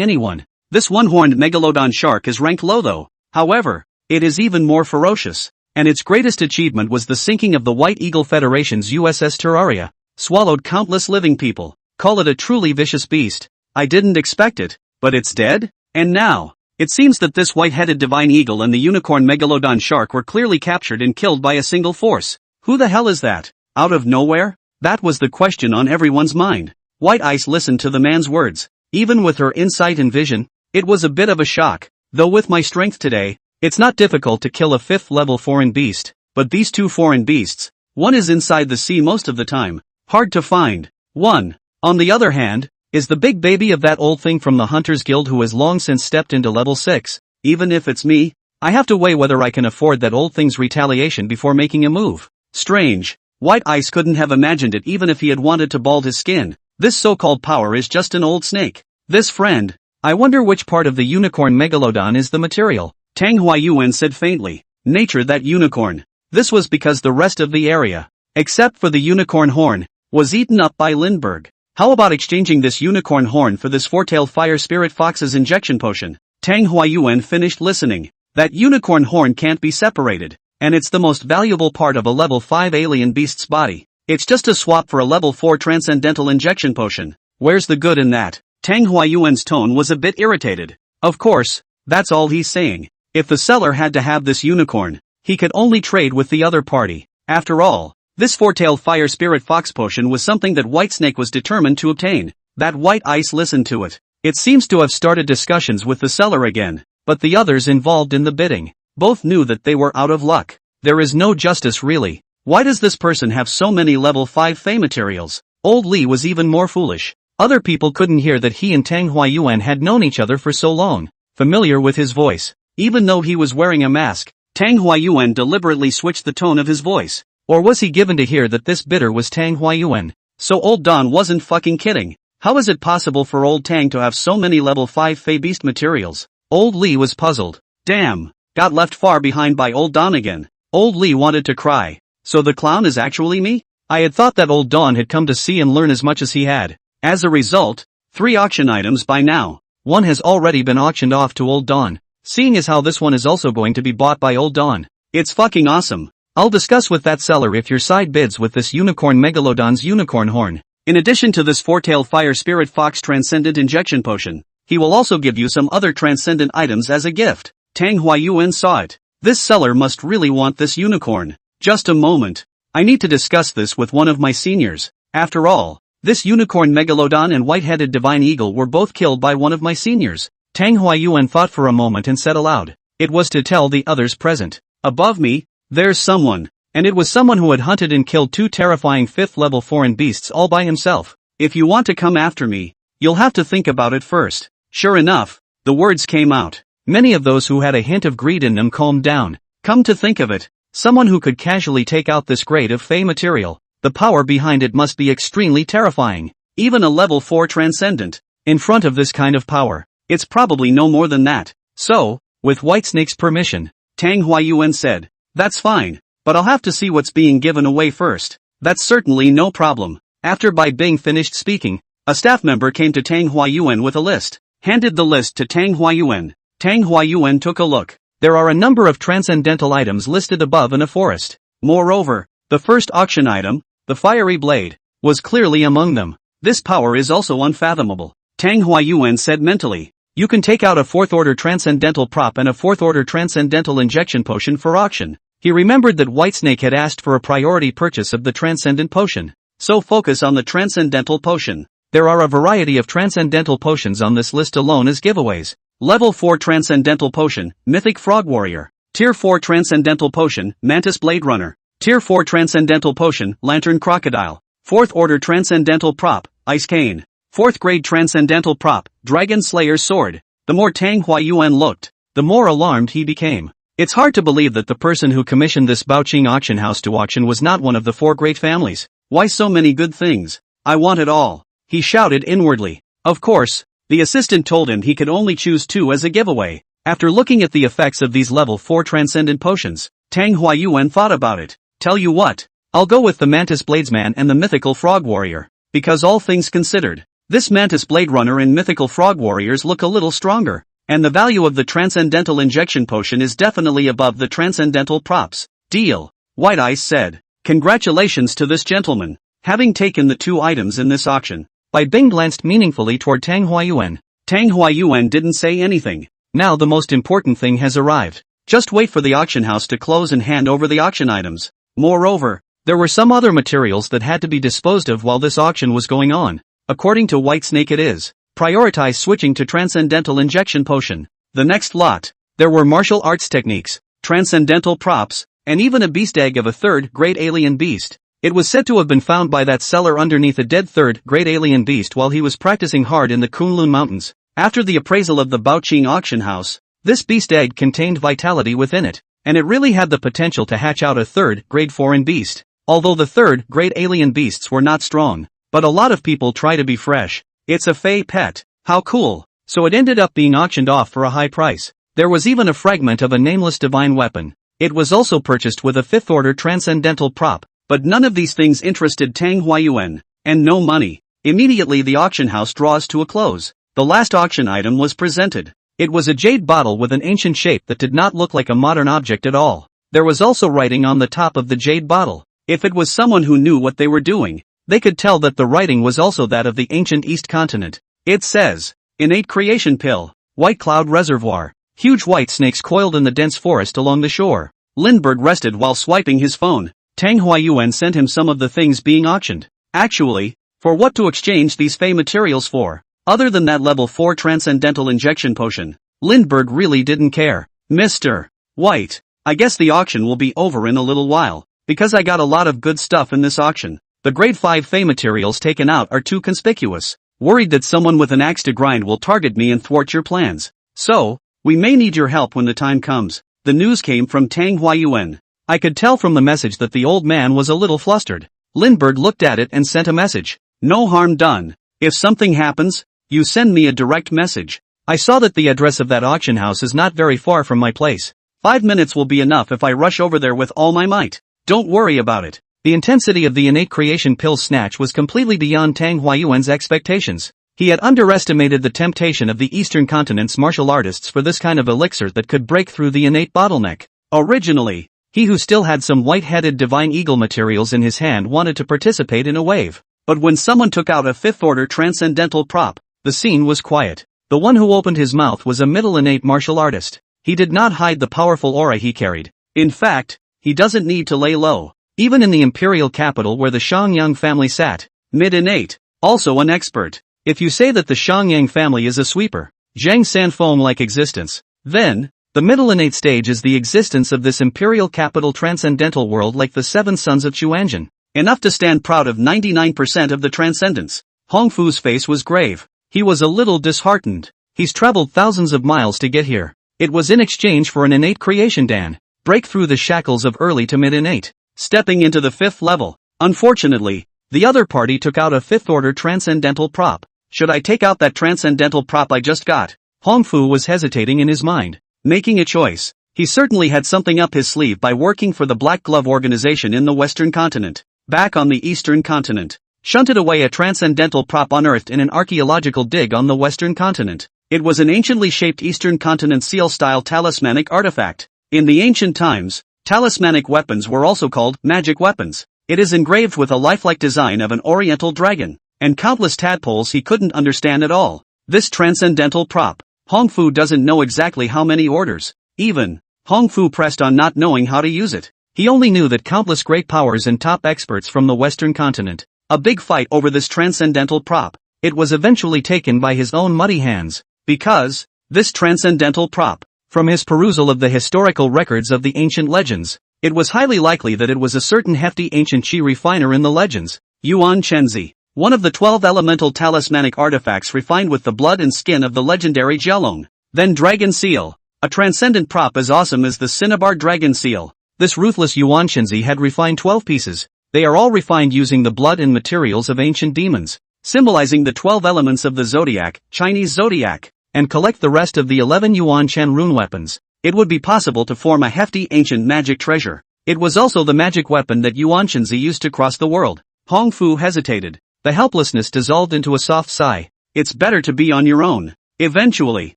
anyone, this one-horned Megalodon shark is ranked low though. However, it is even more ferocious, and its greatest achievement was the sinking of the White Eagle Federation's USS Terraria. Swallowed countless living people. Call it a truly vicious beast. I didn't expect it, but it's dead? And now, It seems that this white-headed divine eagle and the unicorn megalodon shark were clearly captured and killed by a single force. Who the hell is that? Out of nowhere? That was the question on everyone's mind. White Ice listened to the man's words. Even with her insight and vision, it was a bit of a shock. Though with my strength today, it's not difficult to kill a 5th level foreign beast, but these two foreign beasts, one is inside the sea most of the time, hard to find. One, on the other hand, is the big baby of that old thing from the Hunters Guild who has long since stepped into level 6. Even if it's me, I have to weigh whether I can afford that old thing's retaliation before making a move. Strange. White Ice couldn't have imagined it even if he had wanted to bald his skin. This so-called power is just an old snake. This friend. I wonder which part of the unicorn megalodon is the material. Tang Huayuan said faintly. Nature that unicorn. This was because the rest of the area, except for the unicorn horn, was eaten up by Lindbergh. How about exchanging this unicorn horn for this four-tailed fire spirit fox's injection potion? Tang Huayuan finished listening. That unicorn horn can't be separated, and it's the most valuable part of a level 5 alien beast's body. It's just a swap for a level 4 transcendental injection potion. Where's the good in that? Tang Huayuan's tone was a bit irritated. Of course, that's all he's saying. If the seller had to have this unicorn, he could only trade with the other party. After all, this four-tailed fire spirit fox potion was something that Whitesnake was determined to obtain. That White Ice listened to it. It seems to have started discussions with the seller again, but the others involved in the bidding both knew that they were out of luck. There is no justice really. Why does this person have so many level 5 Fey materials? Old Lee was even more foolish. Other people couldn't hear that he and Tang Huayuan had known each other for so long. Familiar with his voice. Even though he was wearing a mask, Tang Huayuan deliberately switched the tone of his voice. Or was he given to hear that this bidder was Tang Huayuan? So Old Don wasn't fucking kidding. How is it possible for Old Tang to have so many level 5 Fey Beast materials? Old Lee was puzzled. Damn. Got left far behind by Old Don again. Old Lee wanted to cry. So the clown is actually me? I had thought that Old Don had come to see and learn as much as he had. As a result, 3 auction items by now. One has already been auctioned off to Old Don. Seeing as how this one is also going to be bought by Old Don. It's fucking awesome. I'll discuss with that seller if your side bids with this unicorn megalodon's unicorn horn. In addition to this four-tailed fire spirit fox transcendent injection potion, he will also give you some other transcendent items as a gift. Tang Huayuan saw it. This seller must really want this unicorn. Just a moment. I need to discuss this with one of my seniors. After all, this unicorn megalodon and white-headed divine eagle were both killed by one of my seniors. Tang Huayuan thought for a moment and said aloud. It was to tell the others present. Above me, there's someone. And it was someone who had hunted and killed 2 terrifying 5th level foreign beasts all by himself. If you want to come after me, you'll have to think about it first. Sure enough, the words came out. Many of those who had a hint of greed in them calmed down. Come to think of it, someone who could casually take out this grade of Fey material, the power behind it must be extremely terrifying. Even a level 4 transcendent, in front of this kind of power, it's probably no more than that. So, with Whitesnake's permission, Tang Huayuan said, that's fine, but I'll have to see what's being given away first. That's certainly no problem. After Bai Bing finished speaking, a staff member came to Tang Huayuan with a list, handed the list to Tang Huayuan. Tang Huayuan took a look. There are a number of transcendental items listed above in a forest. Moreover, the first auction item, the fiery blade, was clearly among them. This power is also unfathomable. Tang Huayuan said mentally. You can take out a 4th order transcendental prop and a 4th order transcendental injection potion for auction. He remembered that Whitesnake had asked for a priority purchase of the transcendent potion. So focus on the transcendental potion. There are a variety of transcendental potions on this list alone as giveaways. Level 4 Transcendental Potion, Mythic Frog Warrior. Tier 4 Transcendental Potion, Mantis Blade Runner. Tier 4 Transcendental Potion, Lantern Crocodile. 4th Order Transcendental Prop, Ice Cane. 4th Grade Transcendental Prop, Dragon Slayer's Sword. The more Tang Huayuan looked, the more alarmed he became. It's hard to believe that the person who commissioned this Baoqing auction house to auction was not one of the 4 great families. Why so many good things? I want it all. He shouted inwardly. Of course, the assistant told him he could only choose 2 as a giveaway. After looking at the effects of these level 4 transcendent potions, Tang Huayuan thought about it. Tell you what, I'll go with the Mantis Bladesman and the Mythical Frog Warrior. Because all things considered, this Mantis Blade Runner and Mythical Frog Warriors look a little stronger. And the value of the Transcendental Injection Potion is definitely above the Transcendental Props. Deal. White Ice said. Congratulations to this gentleman. Having taken the 2 items in this auction, Bai Bing glanced meaningfully toward Tang Huayuan. Tang Huayuan didn't say anything. Now the most important thing has arrived. Just wait for the auction house to close and hand over the auction items. Moreover, there were some other materials that had to be disposed of while this auction was going on. According to Whitesnake it is, prioritize switching to Transcendental Injection Potion. The next lot. There were martial arts techniques, transcendental props, and even a beast egg of a third-grade alien beast. It was said to have been found by that seller underneath a dead third-grade alien beast while he was practicing hard in the Kunlun Mountains. After the appraisal of the Baoqing auction house, this beast egg contained vitality within it, and it really had the potential to hatch out a third-grade foreign beast. Although the third-grade alien beasts were not strong, but a lot of people try to be fresh. It's a fey pet. How cool. So it ended up being auctioned off for a high price. There was even a fragment of a nameless divine weapon. It was also purchased with a fifth-order transcendental prop, but none of these things interested Tang Huayuan, and no money. Immediately the auction house draws to a close. The last auction item was presented. It was a jade bottle with an ancient shape that did not look like a modern object at all. There was also writing on the top of the jade bottle. If it was someone who knew what they were doing, they could tell that the writing was also that of the ancient East continent. It says, Innate Creation Pill, White Cloud Reservoir. Huge white snakes coiled in the dense forest along the shore. Lindbergh rested while swiping his phone. Tang Huayuan sent him some of the things being auctioned. Actually, for what to exchange these fey materials for? Other than that level 4 transcendental injection potion, Lindbergh really didn't care. Mr. White, I guess the auction will be over in a little while, because I got a lot of good stuff in this auction. The grade 5 fey materials taken out are too conspicuous. Worried that someone with an axe to grind will target me and thwart your plans. So, we may need your help when the time comes. The news came from Tang Huayuan. I could tell from the message that the old man was a little flustered. Lindbergh looked at it and sent a message. No harm done. If something happens, you send me a direct message. I saw that the address of that auction house is not very far from my place. 5 minutes will be enough if I rush over there with all my might. Don't worry about it. The intensity of the innate creation pill snatch was completely beyond Tang Huayuan's expectations. He had underestimated the temptation of the Eastern continent's martial artists for this kind of elixir that could break through the innate bottleneck. Originally, he who still had some white-headed divine eagle materials in his hand wanted to participate in a wave. But when someone took out a fifth-order transcendental prop, the scene was quiet. The one who opened his mouth was a middle innate martial artist. He did not hide the powerful aura he carried. In fact, he doesn't need to lay low. Even in the imperial capital where the Shangyang family sat, mid-innate, also an expert. If you say that the Shangyang family is a sweeper, Zhang Sanfeng-like existence, then, the middle innate stage is the existence of this imperial capital transcendental world like the seven sons of Xuanzhen. Enough to stand proud of 99% of the transcendence. Hongfu's face was grave. He was a little disheartened. He's traveled thousands of miles to get here. It was in exchange for an innate creation dan. Break through the shackles of early to mid-innate. Stepping into the 5th level. Unfortunately, the other party took out a 5th-order transcendental prop. Should I take out that transcendental prop I just got? Hongfu was hesitating in his mind. Making a choice. He certainly had something up his sleeve by working for the Black Glove organization in the Western continent. Back on the Eastern continent. Shunted away a transcendental prop unearthed in an archaeological dig on the Western continent. It was an anciently shaped Eastern continent seal-style talismanic artifact. In the ancient times, talismanic weapons were also called magic weapons. It is engraved with a lifelike design of an oriental dragon, and countless tadpoles he couldn't understand at all. This transcendental prop, Hongfu doesn't know exactly how many orders. Even, Hongfu pressed on not knowing how to use it. He only knew that countless great powers and top experts from the Western continent. A big fight over this transcendental prop. It was eventually taken by his own muddy hands. Because, this transcendental prop, from his perusal of the historical records of the ancient legends, it was highly likely that it was a certain hefty ancient chi refiner in the legends, Yuan Chenzi, one of the 12 elemental talismanic artifacts refined with the blood and skin of the legendary Jialong. Then Dragon Seal, a transcendent prop as awesome as the Cinnabar Dragon Seal. This ruthless Yuan Chenzi had refined 12 pieces. They are all refined using the blood and materials of ancient demons, symbolizing the 12 elements of the zodiac, Chinese zodiac, and collect the rest of the 11 Yuan Chen rune weapons. It would be possible to form a hefty ancient magic treasure. It was also the magic weapon that Yuan Chenzi used to cross the world. Hongfu hesitated. The helplessness dissolved into a soft sigh. It's better to be on your own. Eventually,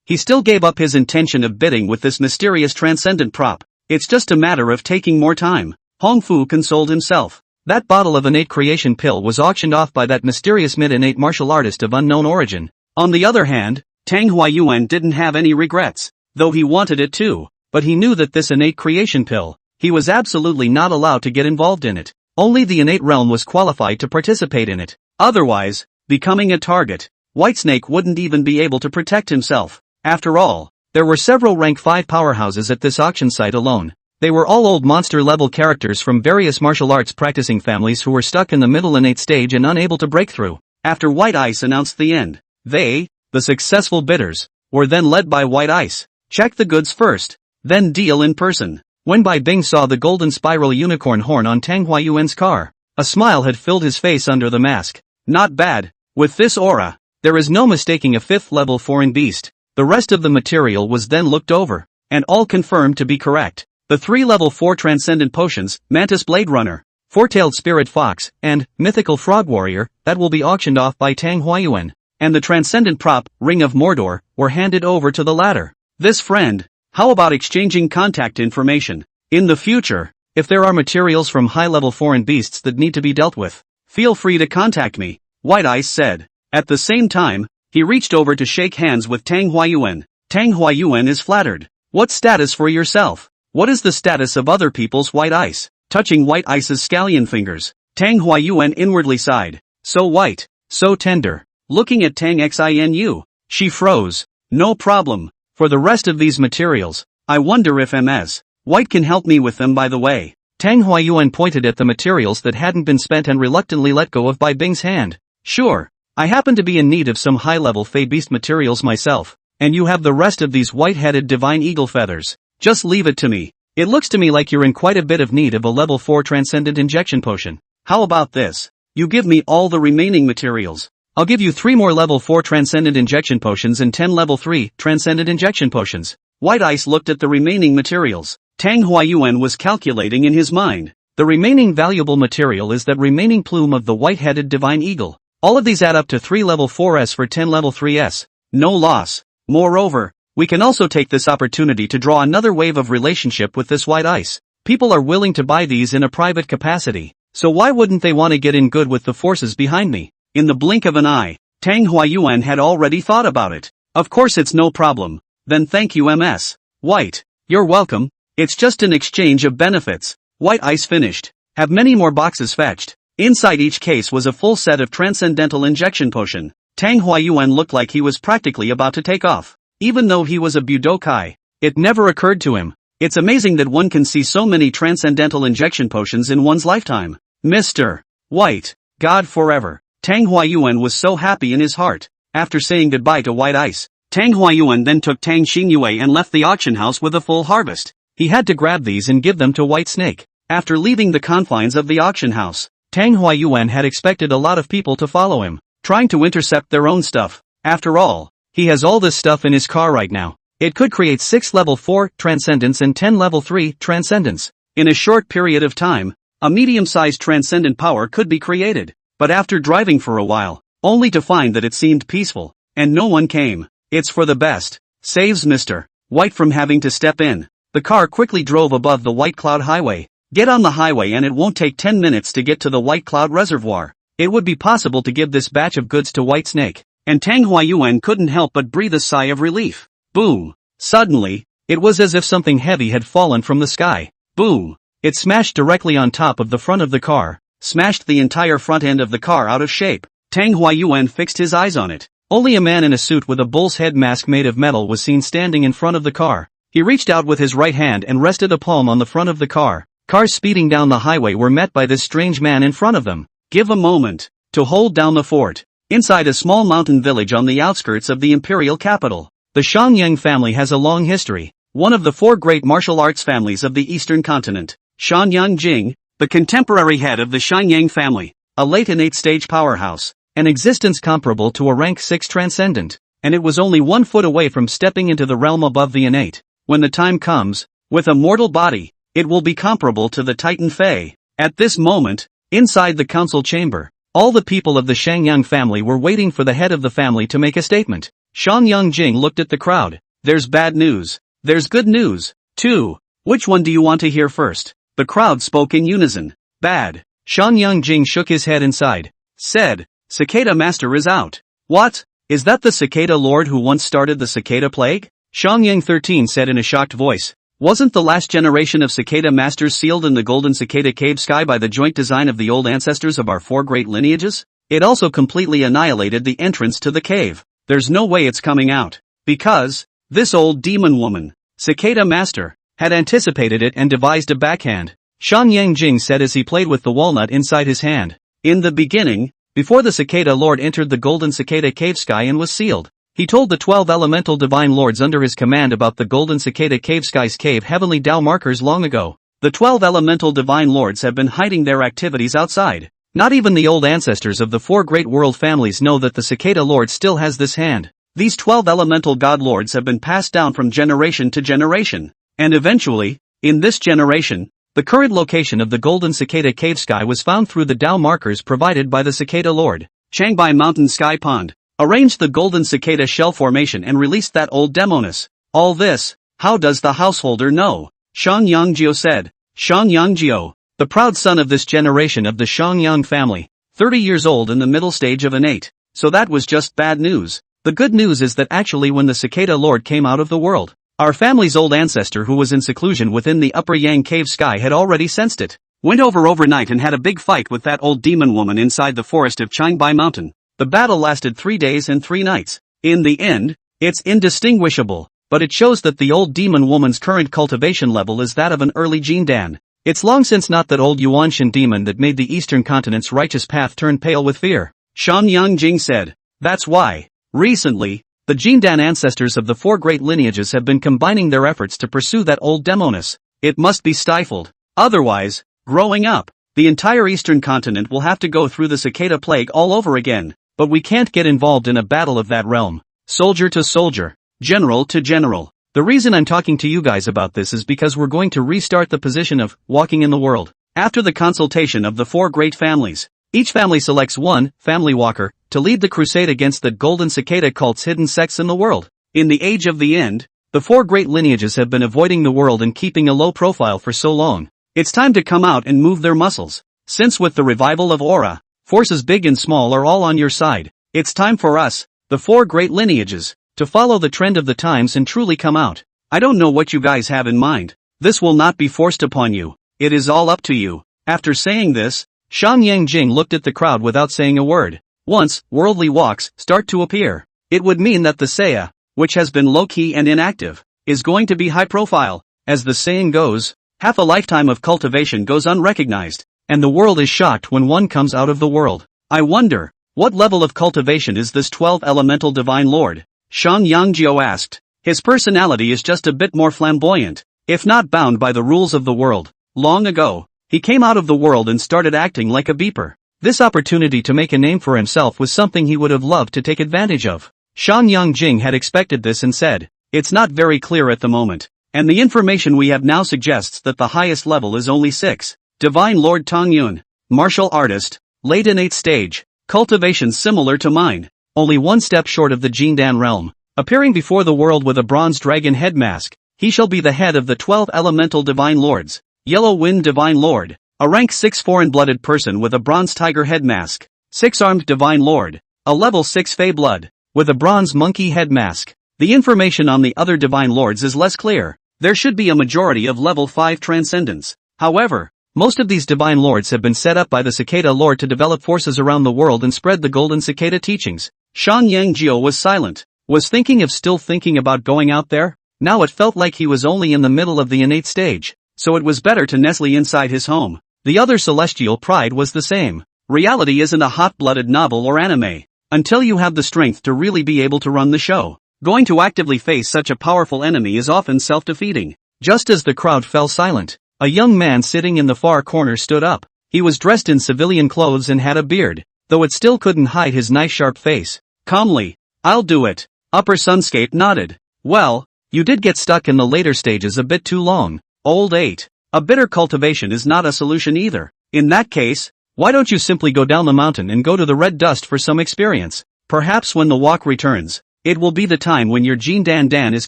he still gave up his intention of bidding with this mysterious transcendent prop. It's just a matter of taking more time. Hongfu consoled himself. That bottle of innate creation pill was auctioned off by that mysterious mid-innate martial artist of unknown origin. On the other hand, Tang Huayuan didn't have any regrets, though he wanted it too, but he knew that this innate creation pill, he was absolutely not allowed to get involved in it. Only the innate realm was qualified to participate in it. Otherwise, becoming a target, Whitesnake wouldn't even be able to protect himself. After all, there were several rank 5 powerhouses at this auction site alone. They were all old monster-level characters from various martial arts practicing families who were stuck in the middle innate stage and unable to break through. After White Ice announced the end, they, the successful bidders, were then led by White Ice. Check the goods first, then deal in person. When Bai Bing saw the golden spiral unicorn horn on Tang Huayuan's car, a smile had filled his face under the mask. Not bad. With this aura, there is no mistaking a 5th level foreign beast. The rest of the material was then looked over, and all confirmed to be correct. The 3 level 4 transcendent potions, Mantis Blade Runner, Four-tailed Spirit Fox, and Mythical Frog Warrior, that will be auctioned off by Tang Huayuan, and the transcendent prop, Ring of Mordor, were handed over to the latter. This friend, how about exchanging contact information? In the future, if there are materials from high-level foreign beasts that need to be dealt with, feel free to contact me, White Ice said. At the same time, he reached over to shake hands with Tang Huayuan. Tang Huayuan is flattered. What status for yourself? What is the status of other people's White Ice? Touching White Ice's scallion fingers, Tang Huayuan inwardly sighed. So white, so tender. Looking at Tang Xinu, she froze. No problem. For the rest of these materials, I wonder if Ms. White can help me with them by the way. Tang Huayuan pointed at the materials that hadn't been spent and reluctantly let go of Bai Bing's hand. Sure. I happen to be in need of some high-level Fey Beast materials myself, and you have the rest of these white-headed divine eagle feathers. Just leave it to me. It looks to me like you're in quite a bit of need of a level 4 transcendent injection potion. How about this? You give me all the remaining materials. I'll give you 3 more level 4 transcendent injection potions and 10 level 3 transcendent injection potions. White Ice looked at the remaining materials. Tang Huayuan was calculating in his mind. The remaining valuable material is that remaining plume of the white-headed divine eagle. All of these add up to 3 level 4s for 10 level 3s. No loss. Moreover, we can also take this opportunity to draw another wave of relationship with this White Ice. People are willing to buy these in a private capacity, so why wouldn't they want to get in good with the forces behind me? In the blink of an eye, Tang Huayuan had already thought about it. Of course it's no problem. Then thank you Ms. White. You're welcome. It's just an exchange of benefits. White Ice finished. Have many more boxes fetched. Inside each case was a full set of transcendental injection potion. Tang Huayuan looked like he was practically about to take off. Even though he was a Budokai, it never occurred to him. It's amazing that one can see so many transcendental injection potions in one's lifetime. Mr. White, God forever. Tang Huayuan was so happy in his heart. After saying goodbye to White Ice, Tang Huayuan then took Tang Xingyue and left the auction house with a full harvest. He had to grab these and give them to White Snake. After leaving the confines of the auction house, Tang Huayuan had expected a lot of people to follow him, trying to intercept their own stuff. After all, he has all this stuff in his car right now. It could create 6 level 4 transcendence and 10 level 3 transcendence. In a short period of time, a medium-sized transcendent power could be created. But after driving for a while, only to find that it seemed peaceful, and no one came. It's for the best. Saves Mr. White from having to step in. The car quickly drove above the White Cloud Highway. Get on the highway and it won't take 10 minutes to get to the White Cloud Reservoir. It would be possible to give this batch of goods to White Snake. And Tang Huayuan couldn't help but breathe a sigh of relief. Boom. Suddenly, it was as if something heavy had fallen from the sky. Boom. It smashed directly on top of the front of the car, smashed the entire front end of the car out of shape. Tang Huayuan fixed his eyes on it. Only a man in a suit with a bull's head mask made of metal was seen standing in front of the car. He reached out with his right hand and rested a palm on the front of the car. Cars speeding down the highway were met by this strange man in front of them. Give a moment to hold down the fort. Inside a small mountain village on the outskirts of the imperial capital, the Shangyang family has a long history. One of the 4 great martial arts families of the eastern continent. Shanyang Jing, the contemporary head of the Shangyang family, a late innate stage powerhouse, an existence comparable to a rank 6 transcendent, and it was only 1 foot away from stepping into the realm above the innate. When the time comes, with a mortal body, it will be comparable to the Titan Fae. At this moment, inside the council chamber, all the people of the Shangyang family were waiting for the head of the family to make a statement. Shangyang Jing looked at the crowd. There's bad news. There's good news, too. Which one do you want to hear first? The crowd spoke in unison. Bad. Shangyang Jing shook his head and sighed. Said, Cicada Master is out. What? Is that the cicada lord who once started the cicada plague? Xiangyang 13 said in a shocked voice. Wasn't the last generation of cicada masters sealed in the golden cicada cave sky by the joint design of the old ancestors of our 4 great lineages? It also completely annihilated the entrance to the cave. There's no way it's coming out. Because this old demon woman, cicada master, had anticipated it and devised a backhand. Shan Yangjing said as he played with the walnut inside his hand. In the beginning, before the cicada lord entered the golden cicada cave sky and was sealed, he told the 12 elemental divine lords under his command about the golden cicada cave sky's cave heavenly Tao markers long ago. The 12 elemental divine lords have been hiding their activities outside. Not even the old ancestors of the 4 great world families know that the cicada lord still has this hand. These 12 elemental god lords have been passed down from generation to generation. And eventually, in this generation, the current location of the golden cicada cave sky was found through the Tao markers provided by the cicada lord. Changbai Mountain Sky Pond arranged the golden cicada shell formation and released that old demoness. All this, how does the householder know? Shang Yangjio said. Shang Yangjio, the proud son of this generation of the Shangyang family, 30 years old in the middle stage of innate. So that was just bad news. The good news is that actually when the cicada lord came out of the world, our family's old ancestor who was in seclusion within the upper Yang cave sky had already sensed it, went over overnight and had a big fight with that old demon woman inside the forest of Changbai Mountain. The battle lasted 3 days and 3 nights. In the end, it's indistinguishable, but it shows that the old demon woman's current cultivation level is that of an early Jindan. It's long since not that old Yuanshan demon that made the eastern continent's righteous path turn pale with fear. Shan Yangjing said. That's why, recently, the Jindan ancestors of the 4 great lineages have been combining their efforts to pursue that old demoness. It must be stifled. Otherwise, growing up, the entire eastern continent will have to go through the cicada plague all over again. But we can't get involved in a battle of that realm. Soldier to soldier, general to general. The reason I'm talking to you guys about this is because we're going to restart the position of walking in the world. After the consultation of the 4 great families, each family selects one family walker to lead the crusade against the golden cicada cult's hidden sects in the world. In the age of the end, the 4 great lineages have been avoiding the world and keeping a low profile for so long. It's time to come out and move their muscles. Since with the revival of Aura, forces big and small are all on your side, it's time for us, the 4 great lineages, to follow the trend of the times and truly come out. I don't know what you guys have in mind. This will not be forced upon you. It is all up to you. After saying this, Shang Yangjing looked at the crowd without saying a word. Once worldly walks start to appear, it would mean that the Saya, which has been low-key and inactive, is going to be high-profile. As the saying goes, half a lifetime of cultivation goes unrecognized, and the world is shocked when one comes out of the world. I wonder, what level of cultivation is this 12 elemental divine lord? Shang Yangjio asked. His personality is just a bit more flamboyant, if not bound by the rules of the world. Long ago, he came out of the world and started acting like a beeper. This opportunity to make a name for himself was something he would have loved to take advantage of. Shang Yangjing had expected this and said, it's not very clear at the moment, and the information we have now suggests that the highest level is only 6. Divine Lord Tong Yun, martial artist, late innate stage, cultivation similar to mine, only 1 step short of the Jindan realm, appearing before the world with a bronze dragon head mask. He shall be the head of the 12 elemental divine lords. Yellow Wind Divine Lord, a rank 6 foreign-blooded person with a bronze tiger head mask. 6-armed Divine Lord, a level 6 Fey blood, with a bronze monkey head mask. The information on the other divine lords is less clear. There should be a majority of level 5 transcendence. However, most of these divine lords have been set up by the cicada lord to develop forces around the world and spread the golden cicada teachings. Shang Yangjio was silent. Was still thinking about going out there? Now it felt like he was only in the middle of the innate stage, so it was better to nestle inside his home. The other celestial pride was the same. Reality isn't a hot-blooded novel or anime. Until you have the strength to really be able to run the show, going to actively face such a powerful enemy is often self-defeating. Just as the crowd fell silent, a young man sitting in the far corner stood up. He was dressed in civilian clothes and had a beard, though it still couldn't hide his nice sharp face. Calmly, I'll do it. Upper Sunscape nodded. Well, you did get stuck in the later stages a bit too long. Old 8. A bitter cultivation is not a solution either. In that case, why don't you simply go down the mountain and go to the red dust for some experience? Perhaps when the walk returns, it will be the time when your Jindan Dan is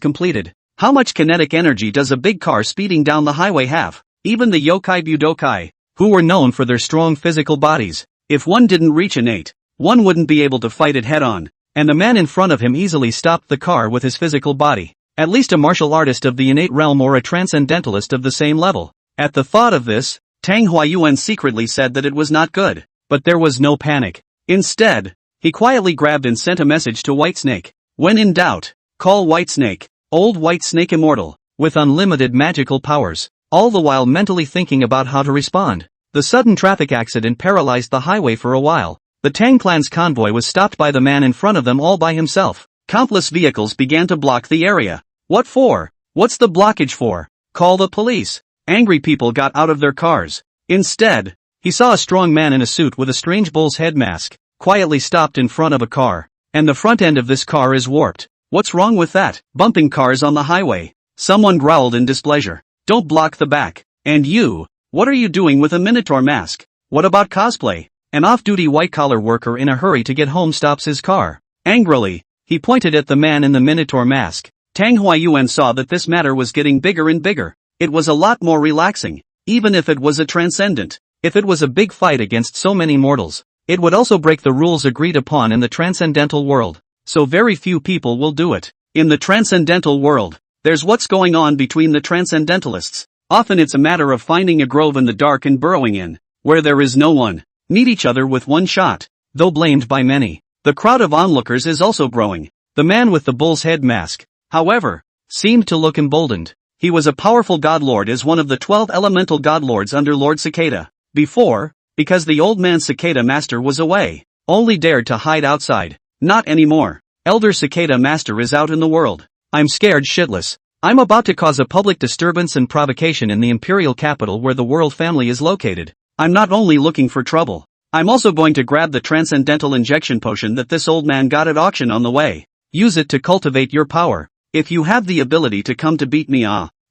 completed. How much kinetic energy does a big car speeding down the highway have? Even the yokai budokai, who were known for their strong physical bodies, if one didn't reach innate, one wouldn't be able to fight it head-on. and the man in front of him easily stopped the car with his physical body. At least a martial artist of the innate realm or a transcendentalist of the same level. At the thought of this, Tang Huayuan secretly said that it was not good. But there was no panic. Instead, he quietly grabbed and sent a message to White Snake. When in doubt, call White Snake, old White Snake immortal, with unlimited magical powers, all the while mentally thinking about how to respond. The sudden traffic accident paralyzed the highway for a while. The Tang clan's convoy was stopped by the man in front of them all by himself. Countless vehicles began to block the area. What for? What's the blockage for? Call the police. Angry people got out of their cars. Instead, he saw a strong man in a suit with a strange bull's head mask, quietly stopped in front of a car. And the front end of this car is warped. What's wrong with that? Bumping cars on the highway. Someone growled in displeasure. Don't block the back. And you, what are you doing with a Minotaur mask? What about cosplay? An off-duty white-collar worker in a hurry to get home stops his car. Angrily, he pointed at the man in the Minotaur mask. Tang Huayuan saw that this matter was getting bigger and bigger. It was a lot more relaxing, even if it was a transcendent. If it was a big fight against so many mortals, it would also break the rules agreed upon in the transcendental world. So very few people will do it. In the transcendental world, there's what's going on between the transcendentalists. Often it's a matter of finding a grove in the dark and burrowing in, where there is no one. Meet each other with one shot. Though blamed by many, the crowd of onlookers is also growing. The man with the bull's head mask, however, seemed to look emboldened. He was a powerful godlord as one of the 12 elemental godlords under Lord Cicada. Before, because the old man Cicada Master was away, only dared to hide outside. Not anymore. Elder Cicada Master is out in the world. I'm scared shitless. I'm about to cause a public disturbance and provocation in the imperial capital where the world family is located. I'm not only looking for trouble. I'm also going to grab the transcendental injection potion that this old man got at auction on the way. Use it to cultivate your power. If you have the ability to come to beat me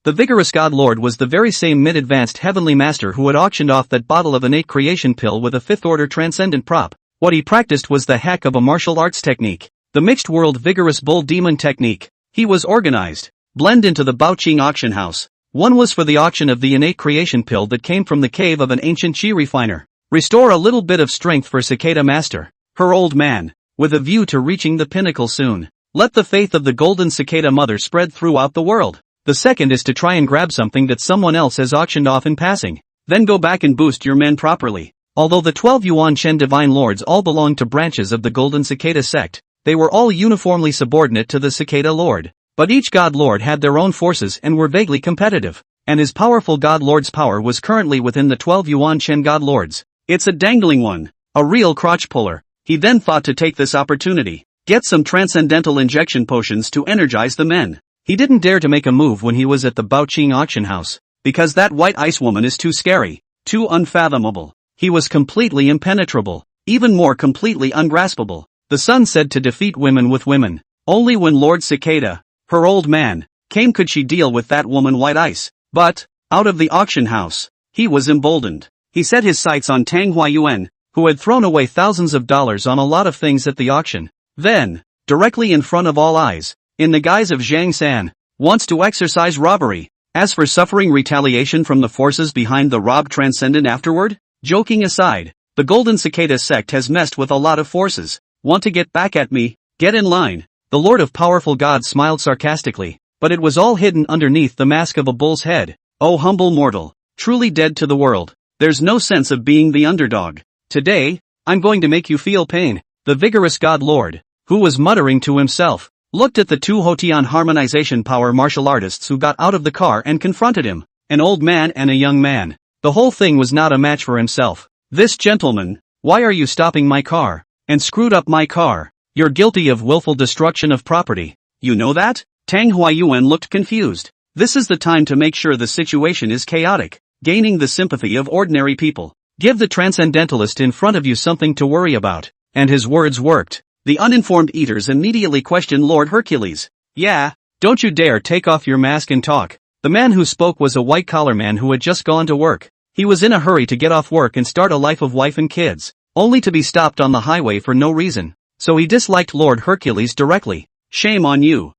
The vigorous God Lord was the very same mid-advanced heavenly master who had auctioned off that bottle of innate creation pill with a fifth-order transcendent prop. What he practiced was the heck of a martial arts technique. The mixed world vigorous bull demon technique. He was organized. Blend into the Baoqing auction house. One was for the auction of the innate creation pill that came from the cave of an ancient chi refiner. Restore a little bit of strength for Cicada Master, her old man, with a view to reaching the pinnacle soon. Let the faith of the golden cicada mother spread throughout the world. The second is to try and grab something that someone else has auctioned off in passing. Then go back and boost your men properly. Although the 12 Yuan Shen divine lords all belonged to branches of the golden cicada sect, they were all uniformly subordinate to the cicada lord. But each god lord had their own forces and were vaguely competitive. And his powerful god lord's power was currently within the 12 Yuan Shen god lords. It's a dangling one. A real crotch puller. He then thought to take this opportunity. Get some transcendental injection potions to energize the men. He didn't dare to make a move when he was at the Baoqing auction house, because that white ice woman is too scary, too unfathomable. He was completely impenetrable, even more completely ungraspable. The sun said to defeat women with women. Only when Lord Cicada, her old man, came could she deal with that woman white ice. But, out of the auction house, he was emboldened. He set his sights on Tang Huayuan, who had thrown away thousands of dollars on a lot of things at the auction. Then, directly in front of all eyes, in the guise of Zhang San, wants to exercise robbery. As for suffering retaliation from the forces behind the robbed transcendent afterward, joking aside, the Golden Cicada sect has messed with a lot of forces. Want to get back at me? Get in line. The Lord of Powerful Gods smiled sarcastically, but it was all hidden underneath the mask of a bull's head. Oh humble mortal, truly dead to the world. There's no sense of being the underdog. Today, I'm going to make you feel pain. The vigorous God Lord, who was muttering to himself, looked at the two Hotian harmonization power martial artists who got out of the car and confronted him. An old man and a young man. The whole thing was not a match for himself. This gentleman, why are you stopping my car? And screwed up my car. You're guilty of willful destruction of property. You know that? Tang Huayuan looked confused. This is the time to make sure the situation is chaotic, gaining the sympathy of ordinary people. Give the transcendentalist in front of you something to worry about. And his words worked. The uninformed eaters immediately questioned Lord Hercules. Yeah, don't you dare take off your mask and talk. The man who spoke was a white-collar man who had just gone to work. He was in a hurry to get off work and start a life of wife and kids, only to be stopped on the highway for no reason. So he disliked Lord Hercules directly. Shame on you,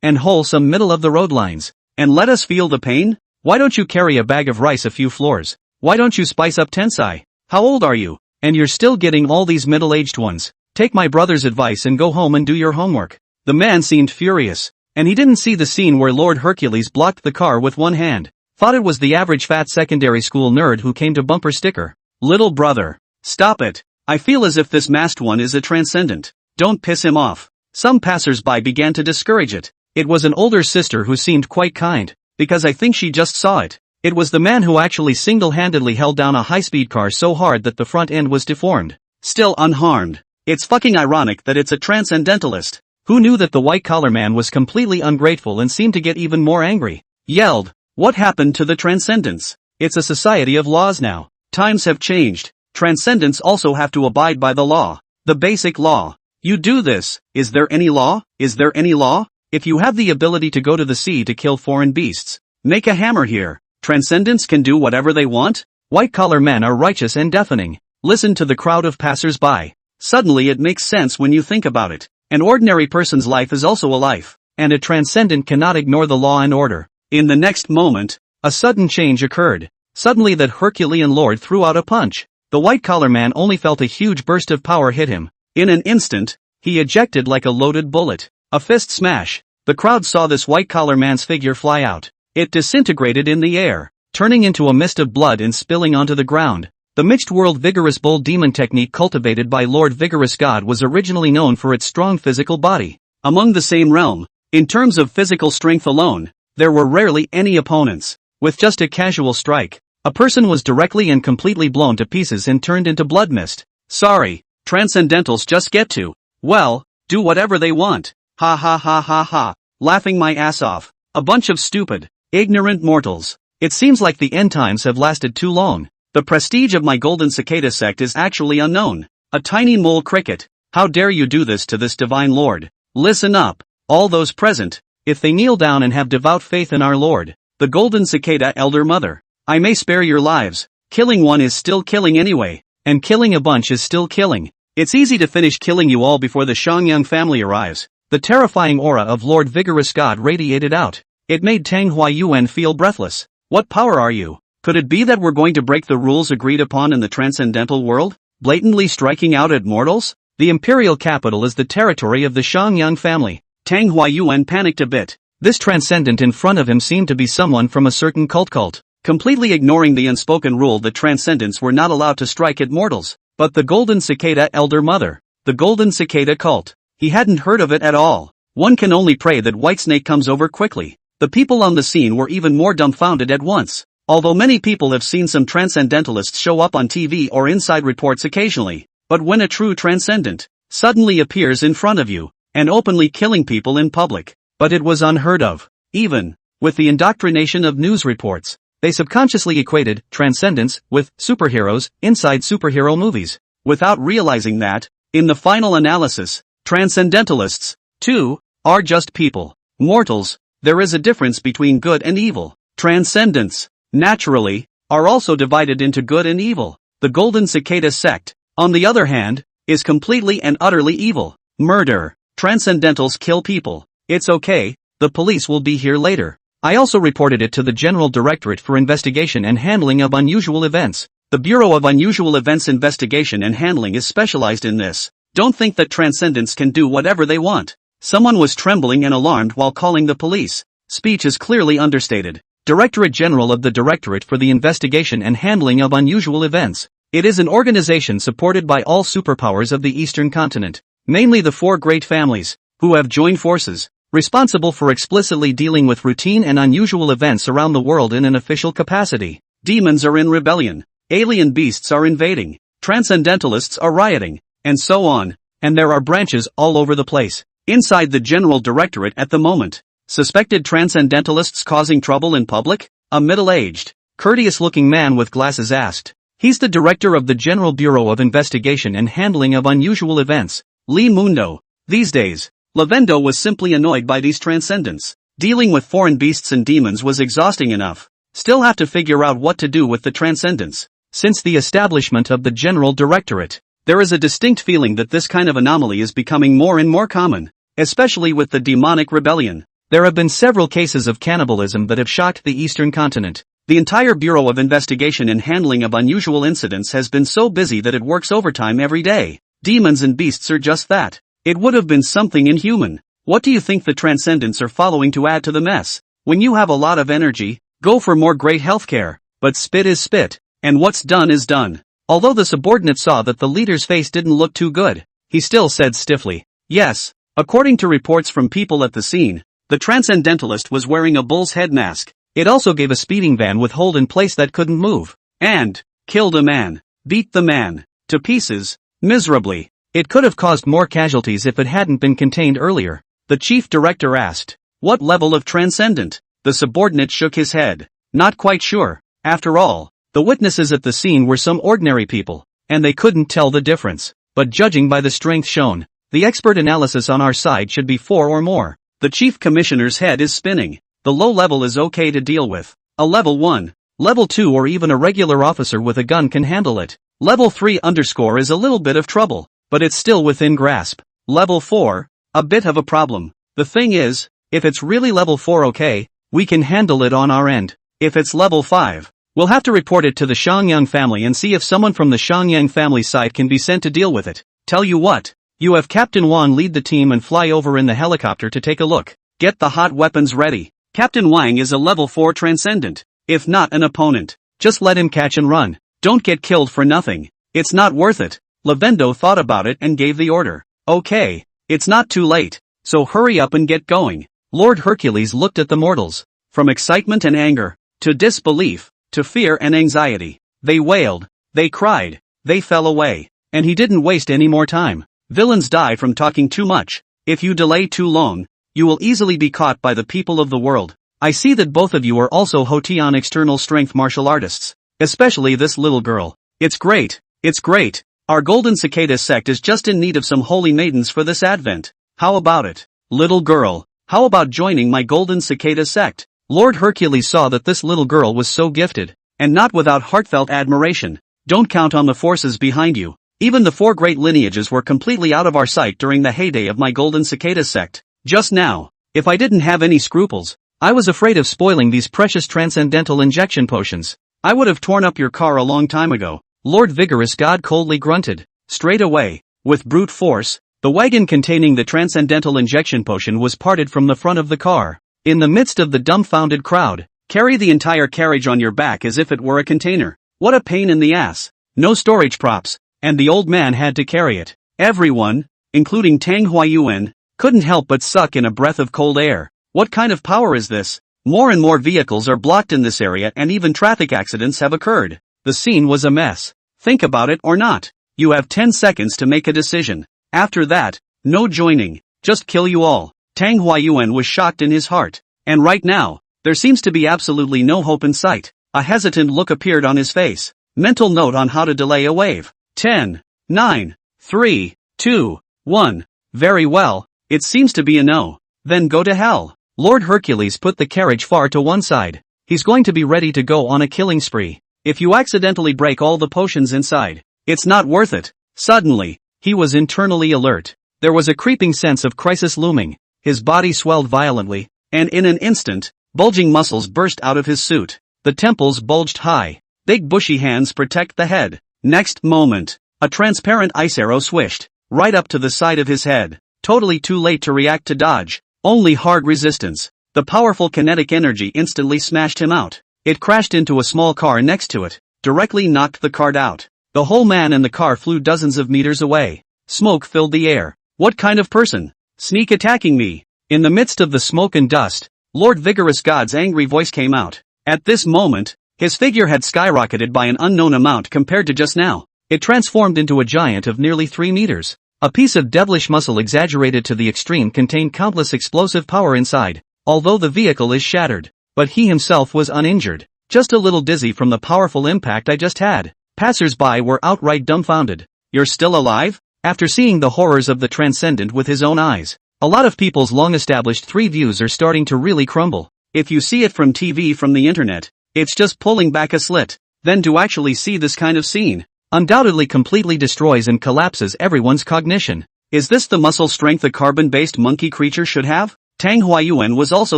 and wholesome middle-of-the-road lines. And let us feel the pain? Why don't you carry a bag of rice a few floors? Why don't you spice up Tensai? How old are you? And you're still getting all these middle-aged ones. Take my brother's advice and go home and do your homework. The man seemed furious, and he didn't see the scene where Lord Hercules blocked the car with one hand. Thought it was the average fat secondary school nerd who came to bumper sticker. Little brother, stop it. I feel as if this masked one is a transcendent. Don't piss him off. Some passers-by began to discourage it. It was an older sister who seemed quite kind, because I think she just saw it. It was the man who actually single-handedly held down a high-speed car so hard that the front end was deformed. Still unharmed. It's fucking ironic that it's a transcendentalist. Who knew that the white-collar man was completely ungrateful and seemed to get even more angry? Yelled, what happened to the transcendents? It's a society of laws now. Times have changed. Transcendents also have to abide by the law. The basic law. You do this. Is there any law? Is there any law? If you have the ability to go to the sea to kill foreign beasts, make a hammer here. Transcendents can do whatever they want? White-collar men are righteous and deafening. Listen to the crowd of passers-by. Suddenly it makes sense when you think about it. An ordinary person's life is also a life, and a transcendent cannot ignore the law and order. In the next moment, a sudden change occurred. Suddenly that Herculean lord threw out a punch. The white-collar man only felt a huge burst of power hit him. In an instant, he ejected like a loaded bullet. A fist smash. The crowd saw this white-collar man's figure fly out. It disintegrated in the air, turning into a mist of blood and spilling onto the ground. The mixed world vigorous bull demon technique cultivated by Lord Vigorous God was originally known for its strong physical body. Among the same realm, in terms of physical strength alone, there were rarely any opponents. With just a casual strike, a person was directly and completely blown to pieces and turned into blood mist. Sorry, transcendentals just get to, well, do whatever they want. Ha ha ha ha ha, laughing my ass off. A bunch of stupid, ignorant mortals. It seems like the end times have lasted too long. The prestige of my golden cicada sect is actually unknown. A tiny mole cricket. How dare you do this to this divine Lord? Listen up, all those present, if they kneel down and have devout faith in our Lord, the golden cicada elder mother. I may spare your lives. Killing one is still killing anyway, and killing a bunch is still killing. It's easy to finish killing you all before the Shangyang family arrives. The terrifying aura of Lord Vigorous God radiated out. It made Tang Huayuan feel breathless. What power are you? Could it be that we're going to break the rules agreed upon in the transcendental world? Blatantly striking out at mortals? The imperial capital is the territory of the Shangyang family. Tang Huayuan panicked a bit. This transcendent in front of him seemed to be someone from a certain cult. Completely ignoring the unspoken rule that transcendents were not allowed to strike at mortals. But the golden cicada elder mother. The golden cicada cult. He hadn't heard of it at all. One can only pray that Whitesnake comes over quickly. The people on the scene were even more dumbfounded at once. Although many people have seen some transcendentalists show up on TV or inside reports occasionally, but when a true transcendent suddenly appears in front of you, and openly killing people in public, but it was unheard of. Even with the indoctrination of news reports, they subconsciously equated transcendence with superheroes inside superhero movies, without realizing that, in the final analysis, transcendentalists, too, are just people, mortals. There is a difference between good and evil. Transcendents, naturally, are also divided into good and evil. The Golden Cicada sect, on the other hand, is completely and utterly evil. Murder. Transcendentals kill people. It's okay, the police will be here later. I also reported it to the General Directorate for Investigation and Handling of Unusual Events. The Bureau of Unusual Events Investigation and Handling is specialized in this. Don't think that transcendents can do whatever they want. Someone was trembling and alarmed while calling the police. Speech is clearly understated. Directorate General of the Directorate for the Investigation and Handling of Unusual Events. It is an organization supported by all superpowers of the Eastern continent, mainly the four great families, who have joined forces, responsible for explicitly dealing with routine and unusual events around the world in an official capacity. Demons are in rebellion, alien beasts are invading, transcendentalists are rioting, and so on, and there are branches all over the place. Inside the General Directorate at the moment, suspected transcendentalists causing trouble in public? A middle-aged, courteous-looking man with glasses asked. He's the director of the General Bureau of Investigation and Handling of Unusual Events, Lee Mundo. These days, Lavendo was simply annoyed by these transcendents. Dealing with foreign beasts and demons was exhausting enough. Still have to figure out what to do with the transcendents. Since the establishment of the General Directorate, there is a distinct feeling that this kind of anomaly is becoming more and more common, especially with the demonic rebellion. There have been several cases of cannibalism that have shocked the Eastern continent. The entire Bureau of Investigation and Handling of Unusual Incidents has been so busy that it works overtime every day, Demons and beasts are just that. It would have been something inhuman. What do you think the Transcendents are following to add to the mess? When you have a lot of energy, go for more great healthcare. But spit is spit, and what's done is done. Although the subordinate saw that the leader's face didn't look too good, he still said stiffly, "Yes." According to reports from people at the scene, the Transcendentalist was wearing a bull's head mask. It also gave a speeding van with hold in place that couldn't move. And killed a man. Beat the man to pieces, miserably. It could have caused more casualties if it hadn't been contained earlier. The chief director asked, "What level of transcendent?" The subordinate shook his head. Not quite sure. After all, the witnesses at the scene were some ordinary people, and they couldn't tell the difference. But judging by the strength shown, the expert analysis on our side should be 4 or more. The chief commissioner's head is spinning. The low level is okay to deal with. A level 1, level 2 or even a regular officer with a gun can handle it. Level 3 underscore is a little bit of trouble, but it's still within grasp. Level 4, a bit of a problem. The thing is, if it's really level 4 okay, we can handle it on our end. If it's level 5, we'll have to report it to the Shangyang family and see if someone from the Shangyang family side can be sent to deal with it. Tell you what, you have Captain Wang lead the team and fly over in the helicopter to take a look. Get the hot weapons ready. Captain Wang is a level 4 transcendent, if not an opponent. Just let him catch and run. Don't get killed for nothing. It's not worth it. Lavendo thought about it and gave the order. Okay, it's not too late, so hurry up and get going. Lord Hercules looked at the mortals. From excitement and anger, to disbelief, to fear and anxiety. They wailed, they cried, they fell away. And he didn't waste any more time. Villains die from talking too much. If you delay too long, you will easily be caught by the people of the world. I see that both of you are also Hoteon external strength martial artists. Especially this little girl. It's great, it's great. Our Golden Cicada sect is just in need of some holy maidens for this advent. How about it? Little girl, how about joining my Golden Cicada sect? Lord Hercules saw that this little girl was so gifted, and not without heartfelt admiration. Don't count on the forces behind you. Even the 4 great lineages were completely out of our sight during the heyday of my Golden Cicada sect. Just now, if I didn't have any scruples, I was afraid of spoiling these precious transcendental injection potions. I would have torn up your car a long time ago. Lord Vigorous God coldly grunted. Straight away, with brute force, the wagon containing the transcendental injection potion was parted from the front of the car. In the midst of the dumbfounded crowd, carry the entire carriage on your back as if it were a container. What a pain in the ass. No storage props, and the old man had to carry it. Everyone, including Tang Huayuan, couldn't help but suck in a breath of cold air. What kind of power is this? More and more vehicles are blocked in this area and even traffic accidents have occurred. The scene was a mess. Think about it or not. You have 10 seconds to make a decision. After that, no joining, just kill you all. Tang Huayuan was shocked in his heart. And right now, there seems to be absolutely no hope in sight. A hesitant look appeared on his face. Mental note on how to delay a wave. 10, 9, 3, 2, 1. Very well, it seems to be a no. Then go to hell. Lord Hercules put the carriage far to one side. He's going to be ready to go on a killing spree. If you accidentally break all the potions inside, it's not worth it. Suddenly, he was internally alert. There was a creeping sense of crisis looming. His body swelled violently, and in an instant, bulging muscles burst out of his suit. The temples bulged high. Big bushy hands protect the head. Next moment, a transparent ice arrow swished right up to the side of his head. Totally too late to react to dodge. Only hard resistance. The powerful kinetic energy instantly smashed him out. It crashed into a small car next to it, directly knocked the cart out. The whole man and the car flew dozens of meters away. Smoke filled the air. What kind of person? Sneak attacking me. In the midst of the smoke and dust, Lord Vigorous God's angry voice came out. At this moment, his figure had skyrocketed by an unknown amount compared to just now. It transformed into a giant of nearly 3 meters. A piece of devilish muscle exaggerated to the extreme contained countless explosive power inside, although the vehicle is shattered. But he himself was uninjured, just a little dizzy from the powerful impact I just had. Passers-by were outright dumbfounded. You're still alive? After seeing the horrors of the transcendent with his own eyes, a lot of people's long-established 3 views are starting to really crumble. If you see it from TV from the internet, it's just pulling back a slit. Then to actually see this kind of scene, undoubtedly completely destroys and collapses everyone's cognition. Is this the muscle strength a carbon-based monkey creature should have? Tang Huayuan was also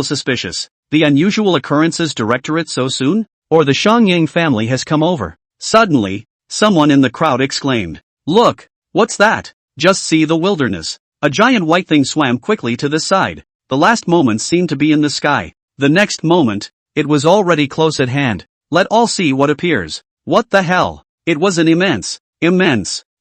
suspicious. The unusual occurrences directorate so soon? Or the Shangyang family has come over? Suddenly, someone in the crowd exclaimed, "Look, what's that?" Just see the wilderness. A giant white thing swam quickly to the side. The last moment seemed to be in the sky. The next moment, it was already close at hand. Let all see what appears. What the hell? It was an immense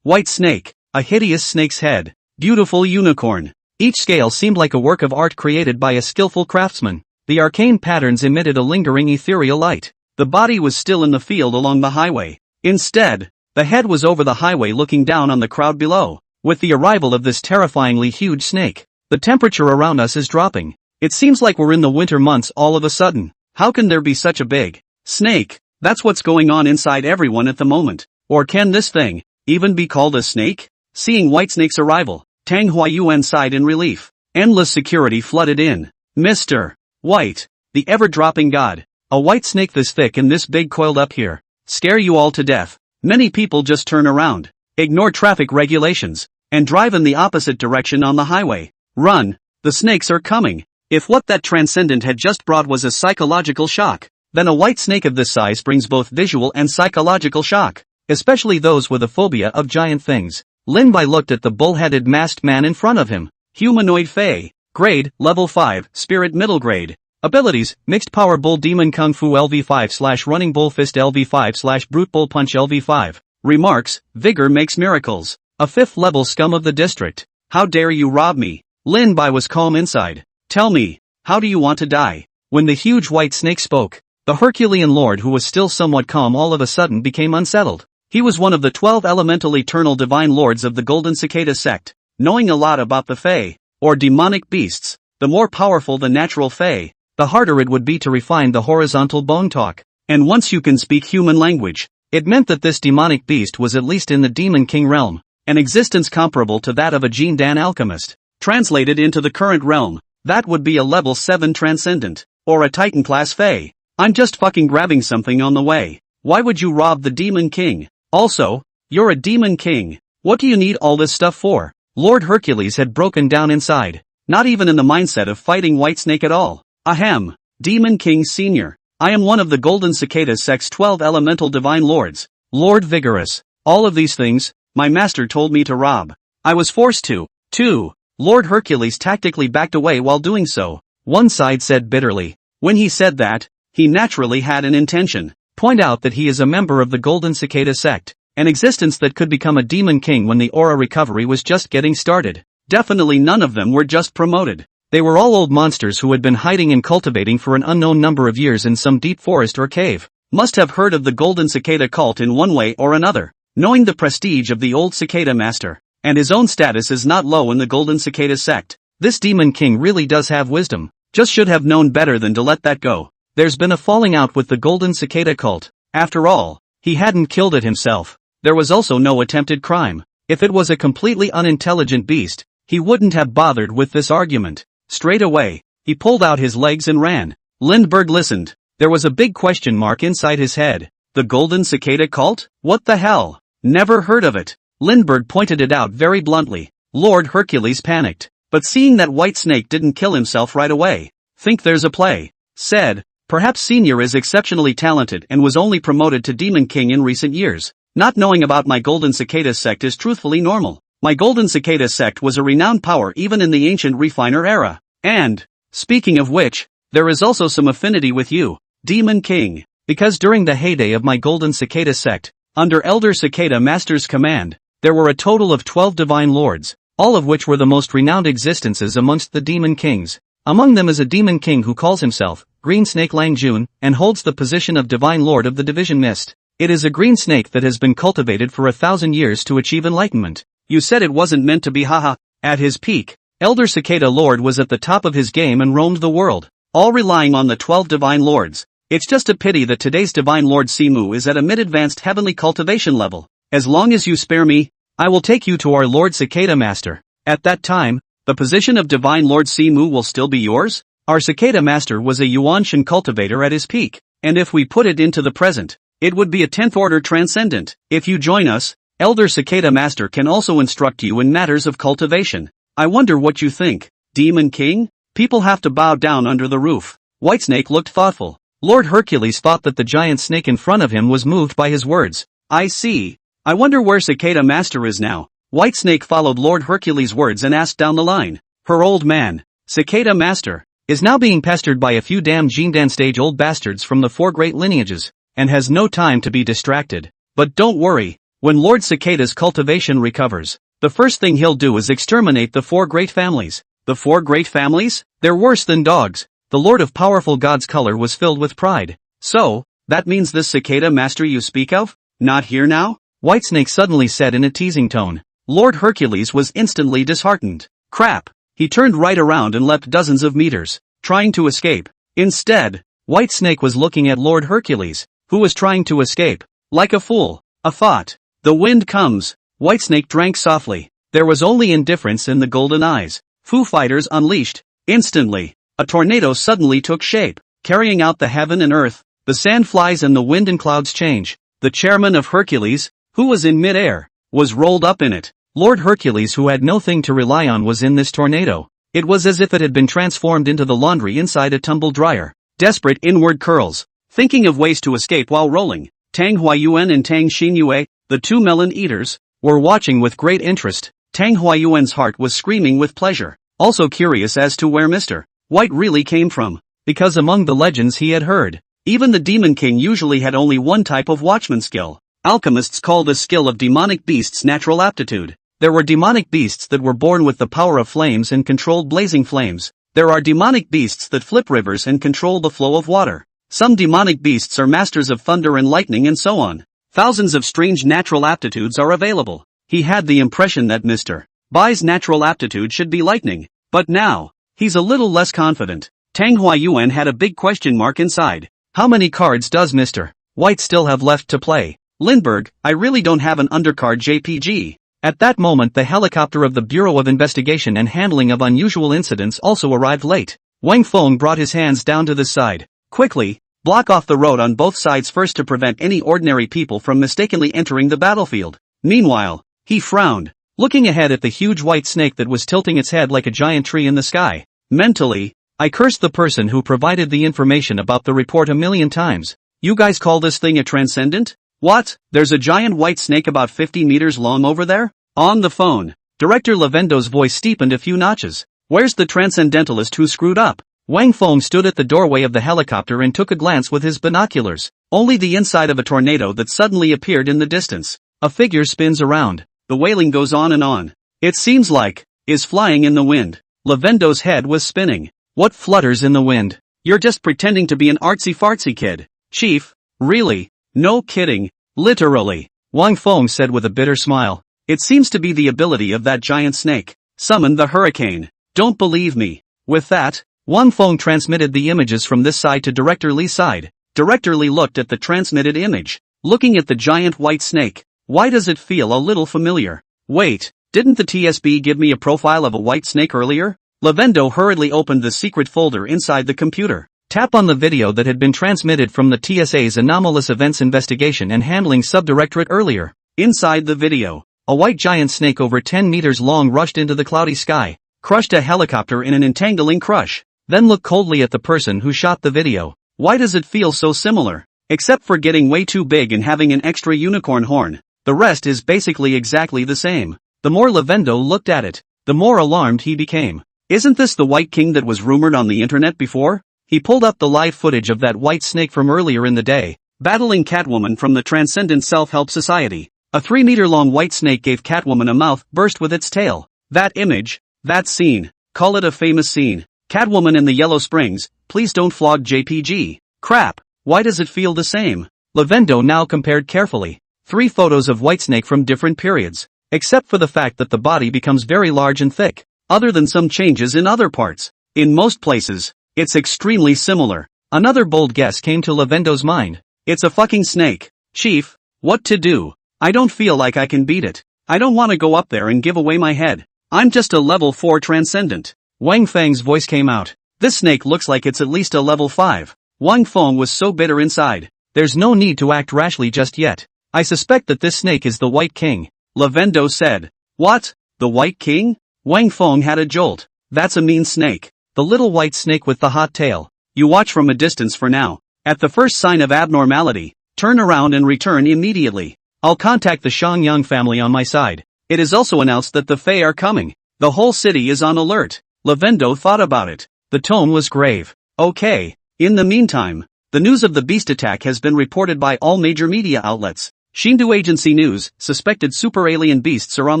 white snake, a hideous snake's head. Beautiful unicorn. Each scale seemed like a work of art created by a skillful craftsman. The arcane patterns emitted a lingering ethereal light. The body was still in the field along the highway. Instead, the head was over the highway looking down on the crowd below. With the arrival of this terrifyingly huge snake, the temperature around us is dropping. It seems like we're in the winter months all of a sudden. How can there be such a big snake? That's what's going on inside everyone at the moment. Or can this thing even be called a snake? Seeing Whitesnake's arrival, Tang Huayuan sighed in relief. Endless security flooded in. Mr. White, the ever-dropping god. A white snake this thick and this big coiled up here. Scare you all to death. Many people just turn around, ignore traffic regulations, and drive in the opposite direction on the highway. Run, the snakes are coming. If what that transcendent had just brought was a psychological shock, then a white snake of this size brings both visual and psychological shock, especially those with a phobia of giant things. Lin Bai looked at the bull-headed masked man in front of him. Humanoid Fey. Grade, level 5, Spirit middle grade. Abilities, Mixed Power Bull Demon Kung Fu LV5 / Running Bull Fist LV5 / Brute Bull Punch LV5. Remarks, Vigor makes miracles. A 5th level scum of the district. How dare you rob me? Lin Bai was calm inside. Tell me, how do you want to die? When the huge white snake spoke, the Herculean lord who was still somewhat calm all of a sudden became unsettled. He was one of the 12 elemental eternal divine lords of the Golden Cicada sect, knowing a lot about the Fae, or demonic beasts. The more powerful the natural Fae, the harder it would be to refine the horizontal bone talk. And once you can speak human language, it meant that this demonic beast was at least in the Demon King realm, an existence comparable to that of a Jin Dan alchemist. Translated into the current realm, that would be a level 7 transcendent, or a Titan class Fae. I'm just fucking grabbing something on the way. Why would you rob the Demon King? Also, you're a Demon King. What do you need all this stuff for? Lord Hercules had broken down inside, not even in the mindset of fighting Whitesnake at all. Ahem, Demon King Senior. I am one of the Golden Cicada sect's 12 elemental divine lords. Lord Vigorous. All of these things, my master told me to rob. I was forced to. Lord Hercules tactically backed away while doing so. One side said bitterly. When he said that, he naturally had an intention. Point out that he is a member of the Golden Cicada sect, an existence that could become a Demon King when the aura recovery was just getting started. Definitely none of them were just promoted. They were all old monsters who had been hiding and cultivating for an unknown number of years in some deep forest or cave. Must have heard of the Golden Cicada cult in one way or another. Knowing the prestige of the old Cicada master, and his own status is not low in the Golden Cicada sect, this Demon King really does have wisdom. Just should have known better than to let that go. There's been a falling out with the Golden Cicada cult. After all, he hadn't killed it himself. There was also no attempted crime. If it was a completely unintelligent beast, he wouldn't have bothered with this argument. Straight away, he pulled out his legs and ran. Lindbergh listened. There was a big question mark inside his head. The Golden Cicada cult? What the hell? Never heard of it. Lindbergh pointed it out very bluntly. Lord Hercules panicked. But seeing that Whitesnake didn't kill himself right away, think there's a play. Said, perhaps Senior is exceptionally talented and was only promoted to Demon King in recent years. Not knowing about my Golden Cicada sect is truthfully normal. My Golden Cicada sect was a renowned power even in the ancient refiner era. And, speaking of which, there is also some affinity with you, Demon King, because during the heyday of my Golden Cicada sect, under Elder Cicada Master's command, there were a total of 12 divine lords, all of which were the most renowned existences amongst the Demon Kings. Among them is a Demon King who calls himself Green Snake Lang Jun and holds the position of Divine Lord of the Division Mist. It is a green snake that has been cultivated for 1,000 years to achieve enlightenment. You said it wasn't meant to be, haha. At his peak, Elder Cicada Lord was at the top of his game and roamed the world, all relying on the 12 divine lords. It's just a pity that today's divine lord Simu is at a mid-advanced heavenly cultivation level. As long as you spare me, I will take you to our Lord Cicada Master. At that time, the position of divine lord Simu will still be yours? Our Cicada Master was a Yuanshan cultivator at his peak, and if we put it into the present, it would be a 10th order transcendent. If you join us, Elder Cicada Master can also instruct you in matters of cultivation. I wonder what you think, Demon King? People have to bow down under the roof. Whitesnake looked thoughtful. Lord Hercules thought that the giant snake in front of him was moved by his words. I see. I wonder where Cicada Master is now. Whitesnake followed Lord Hercules' words and asked down the line. Her old man, Cicada Master, is now being pestered by a few damn Jindan stage old bastards from the 4 great lineages, and has no time to be distracted. But don't worry, when Lord Cicada's cultivation recovers, the first thing he'll do is exterminate the 4 great families. The 4 great families? They're worse than dogs. The Lord of Powerful God's color was filled with pride. So, that means this Cicada Master you speak of? Not here now? Whitesnake suddenly said in a teasing tone. Lord Hercules was instantly disheartened. Crap. He turned right around and leapt dozens of meters, trying to escape. Instead, Whitesnake was looking at Lord Hercules, who was trying to escape. Like a fool. A thought. The wind comes. Whitesnake drank softly. There was only indifference in the golden eyes. Foo Fighters unleashed. Instantly, a tornado suddenly took shape, carrying out the heaven and earth. The sand flies and the wind and clouds change. The chairman of Hercules, who was in mid-air, was rolled up in it. Lord Hercules, who had no thing to rely on, was in this tornado. It was as if it had been transformed into the laundry inside a tumble dryer. Desperate inward curls, thinking of ways to escape while rolling. Tang Huayuan and Tang Xinyue, the 2 melon eaters, were watching with great interest. Tang Huayuan's heart was screaming with pleasure, also curious as to where Mr. White really came from, because among the legends he had heard, even the Demon King usually had only one type of watchman skill. Alchemists call this skill of demonic beasts natural aptitude. There were demonic beasts that were born with the power of flames and controlled blazing flames. There are demonic beasts that flip rivers and control the flow of water. Some demonic beasts are masters of thunder and lightning and so on. Thousands of strange natural aptitudes are available. He had the impression that Mr. Bai's natural aptitude should be lightning, but now, he's a little less confident. Tang Huayuan had a big question mark inside. How many cards does Mr. White still have left to play? Lindbergh, I really don't have an undercard JPG. At that moment the helicopter of the Bureau of Investigation and Handling of Unusual Incidents also arrived late. Wang Feng brought his hands down to the side. Quickly, block off the road on both sides first to prevent any ordinary people from mistakenly entering the battlefield. Meanwhile, he frowned, looking ahead at the huge white snake that was tilting its head like a giant tree in the sky. Mentally, I cursed the person who provided the information about the report 1,000,000 times. You guys call this thing a transcendent? What? There's a giant white snake about 50 meters long over there? On the phone, Director Lavendo's voice steepened a few notches. Where's the transcendentalist who screwed up? Wang Feng stood at the doorway of the helicopter and took a glance with his binoculars. Only the inside of a tornado that suddenly appeared in the distance. A figure spins around. The wailing goes on and on. It seems like, is flying in the wind. Lavendo's head was spinning. What flutters in the wind? You're just pretending to be an artsy-fartsy kid. Chief, really? No kidding. Literally. Wang Feng said with a bitter smile. It seems to be the ability of that giant snake. Summon the hurricane. Don't believe me. With that, Wang Feng transmitted the images from this side to Director Li's side. Director Li looked at the transmitted image, looking at the giant white snake. Why does it feel a little familiar? Wait, didn't the TSB give me a profile of a white snake earlier? Lavendo hurriedly opened the secret folder inside the computer. Tap on the video that had been transmitted from the TSA's Anomalous Events Investigation and Handling Subdirectorate earlier. Inside the video, a white giant snake over 10 meters long rushed into the cloudy sky, crushed a helicopter in an entangling crush. Then look coldly at the person who shot the video. Why does it feel so similar? Except for getting way too big and having an extra unicorn horn. The rest is basically exactly the same. The more Lavendo looked at it, the more alarmed he became. Isn't this the White King that was rumored on the internet before? He pulled up the live footage of that white snake from earlier in the day, battling Catwoman from the Transcendent Self-Help Society. A 3-meter-long white snake gave Catwoman a mouth burst with its tail. That image, that scene, call it a famous scene. Catwoman in the Yellow Springs, please don't flog JPG. Crap, why does it feel the same? Lavendo now compared carefully. 3 photos of Whitesnake from different periods, except for the fact that the body becomes very large and thick, other than some changes in other parts. In most places, it's extremely similar. Another bold guess came to Lavendo's mind. It's a fucking snake. Chief, what to do? I don't feel like I can beat it. I don't want to go up there and give away my head. I'm just a level 4 transcendent. Wang Feng's voice came out. This snake looks like it's at least a level 5. Wang Feng was so bitter inside. There's no need to act rashly just yet. I suspect that this snake is the White King. Lavendo said. What? The White King? Wang Feng had a jolt. That's a mean snake. The little white snake with the hot tail. You watch from a distance for now. At the first sign of abnormality, turn around and return immediately. I'll contact the Shangyang family on my side. It is also announced that the Fae are coming. The whole city is on alert. Lavendo thought about it. The tone was grave. Okay. In the meantime, the news of the beast attack has been reported by all major media outlets. Shindu Agency News, suspected super alien beasts are on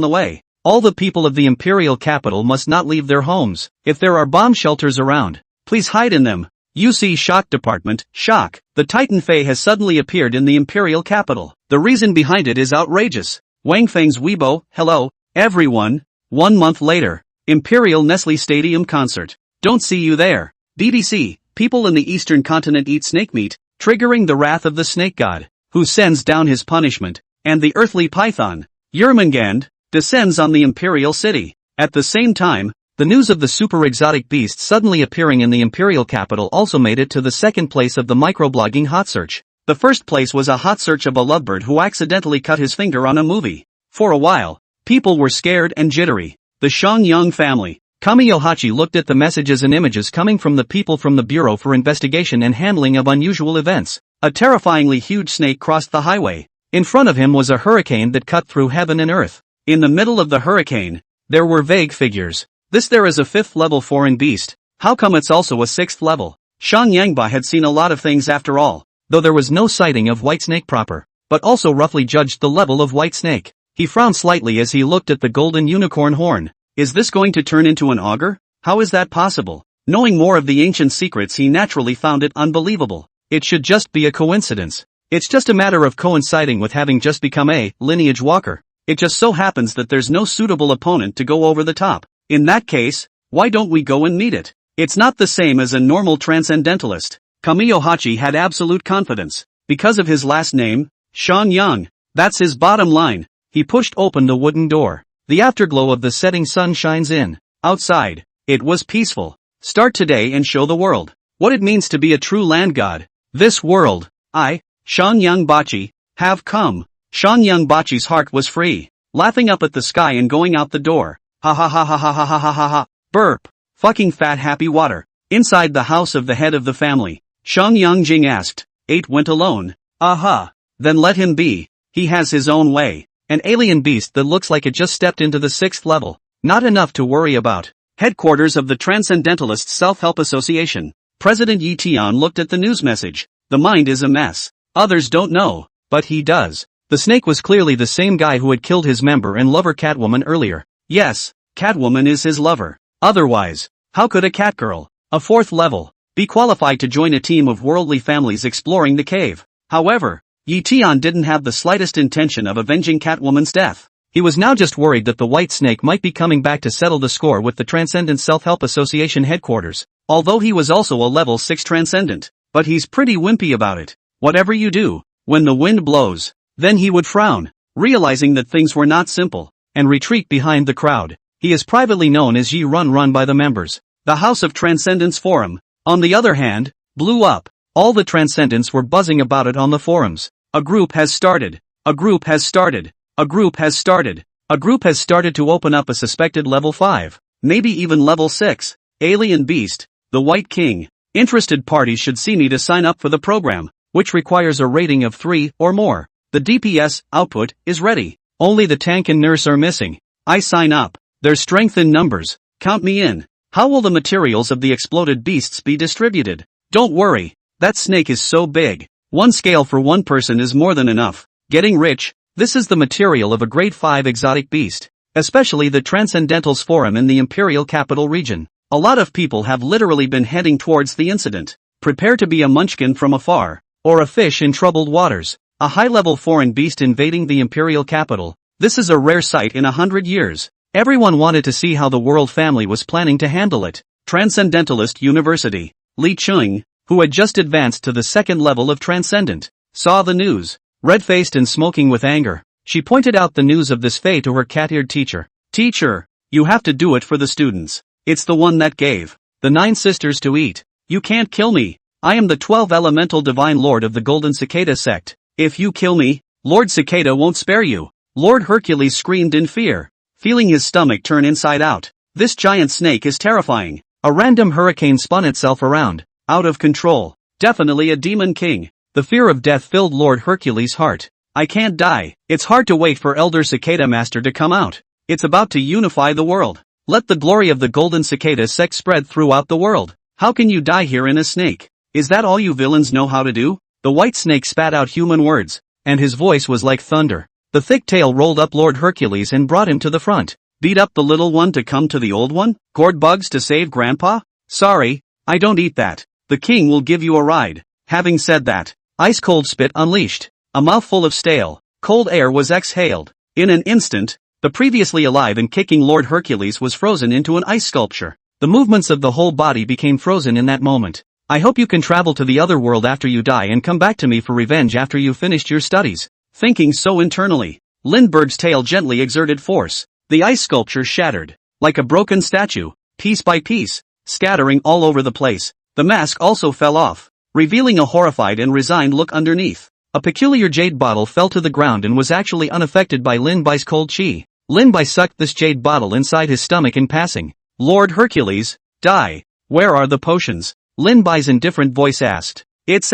the way. All the people of the imperial capital must not leave their homes. If there are bomb shelters around, please hide in them. UC Shock Department, shock. The Titan Fae has suddenly appeared in the imperial capital. The reason behind it is outrageous. Wang Feng's Weibo, hello, everyone. 1 month later, Imperial Nestle Stadium concert. Don't see you there. BBC, people in the eastern continent eat snake meat, triggering the wrath of the snake god, who sends down his punishment, and the earthly python, Yermungand, descends on the imperial city. At the same time, the news of the super exotic beast suddenly appearing in the imperial capital also made it to the second place of the microblogging hot search. The first place was a hot search of a lovebird who accidentally cut his finger on a movie. For a while, people were scared and jittery. The Shangyang family. Kamiyohachi looked at the messages and images coming from the people from the Bureau for Investigation and Handling of Unusual Events. A terrifyingly huge snake crossed the highway. In front of him was a hurricane that cut through heaven and earth. In the middle of the hurricane, there were vague figures. This there is a 5th level foreign beast. How come it's also a 6th level? Shang Yangba had seen a lot of things after all, though there was no sighting of white snake proper, but also roughly judged the level of white snake. He frowned slightly as he looked at the golden unicorn horn. Is this going to turn into an augur? How is that possible? Knowing more of the ancient secrets, he naturally found it unbelievable. It should just be a coincidence. It's just a matter of coinciding with having just become a lineage walker. It just so happens that there's no suitable opponent to go over the top. In that case, why don't we go and meet it? It's not the same as a normal transcendentalist. Kamiyohachi had absolute confidence. Because of his last name, Shan Yang. That's his bottom line. He pushed open the wooden door. The afterglow of the setting sun shines in. Outside, it was peaceful. Start today and show the world what it means to be a true land god. This world, I, Shangyang Bachi, have come. Shangyang Bachi's heart was free, laughing up at the sky and going out the door. Ha ha ha ha ha ha ha ha ha ha. Burp. Fucking fat happy water. Inside the house of the head of the family, Shangyang Jing asked. 8 went alone. Aha. Then let him be. He has his own way. An alien beast that looks like it just stepped into the 6th level. Not enough to worry about. Headquarters of the Transcendentalist Self-Help Association. President Yi Tian looked at the news message. The mind is a mess. Others don't know, but he does. The snake was clearly the same guy who had killed his member and lover Catwoman earlier. Yes, Catwoman is his lover. Otherwise, how could a Catgirl, a 4th level, be qualified to join a team of worldly families exploring the cave? However, Yi Tian didn't have the slightest intention of avenging Catwoman's death. He was now just worried that the White Snake might be coming back to settle the score with the Transcendent Self-Help Association headquarters, although he was also a level 6 Transcendent. But he's pretty wimpy about it. Whatever you do, when the wind blows, then he would frown, realizing that things were not simple, and retreat behind the crowd. He is privately known as Yi Run by the members. The House of Transcendence Forum, on the other hand, blew up. All the Transcendents were buzzing about it on the forums. A group has started. A group has started. A group has started. A group has started to open up a suspected level 5, maybe even level 6, alien beast, the White King. Interested parties should see me to sign up for the program, which requires a rating of 3 or more. The DPS output is ready. Only the tank and nurse are missing. I sign up. There's strength in numbers. Count me in. How will the materials of the exploded beasts be distributed? Don't worry. That snake is so big. 1 scale for 1 person is more than enough. Getting rich. This is the material of a grade 5 exotic beast. Especially the Transcendentals Forum in the Imperial Capital region. A lot of people have literally been heading towards the incident. Prepare to be a munchkin from afar, or a fish in troubled waters. A high-level foreign beast invading the Imperial Capital. This is a rare sight in 100 years. Everyone wanted to see how the world family was planning to handle it. Transcendentalist University. Li Chung, who had just advanced to the 2nd level of Transcendent, saw the news. Red-faced and smoking with anger, she pointed out the news of this fate to her cat-eared teacher. Teacher, you have to do it for the students. It's the one that gave the 9 sisters to eat. You can't kill me. I am the 12 elemental divine lord of the Golden Cicada sect. If you kill me, Lord Cicada won't spare you. Lord Hercules screamed in fear, feeling his stomach turn inside out. This giant snake is terrifying. A random hurricane spun itself around, out of control. Definitely a demon king. The fear of death filled Lord Hercules' heart. I can't die. It's hard to wait for Elder Cicada Master to come out. It's about to unify the world. Let the glory of the golden cicada sect spread throughout the world. How can you die here in a snake? Is that all you villains know how to do? The white snake spat out human words, and his voice was like thunder. The thick tail rolled up Lord Hercules and brought him to the front. Beat up the little one to come to the old one? Gourd bugs to save Grandpa? Sorry, I don't eat that. The king will give you a ride. Having said that, ice-cold spit unleashed. A mouthful of stale, cold air was exhaled. In an instant, the previously alive and kicking Lord Hercules was frozen into an ice sculpture. The movements of the whole body became frozen in that moment. I hope you can travel to the other world after you die and come back to me for revenge after you finished your studies. Thinking so internally, Lindbergh's tail gently exerted force. The ice sculpture shattered, like a broken statue, piece by piece, scattering all over the place. The mask also fell off, revealing a horrified and resigned look underneath. A peculiar jade bottle fell to the ground and was actually unaffected by Lin Bai's cold chi. Lin Bai sucked this jade bottle inside his stomach in passing. Lord Hercules, die. Where are the potions? Lin Bai's indifferent voice asked. It's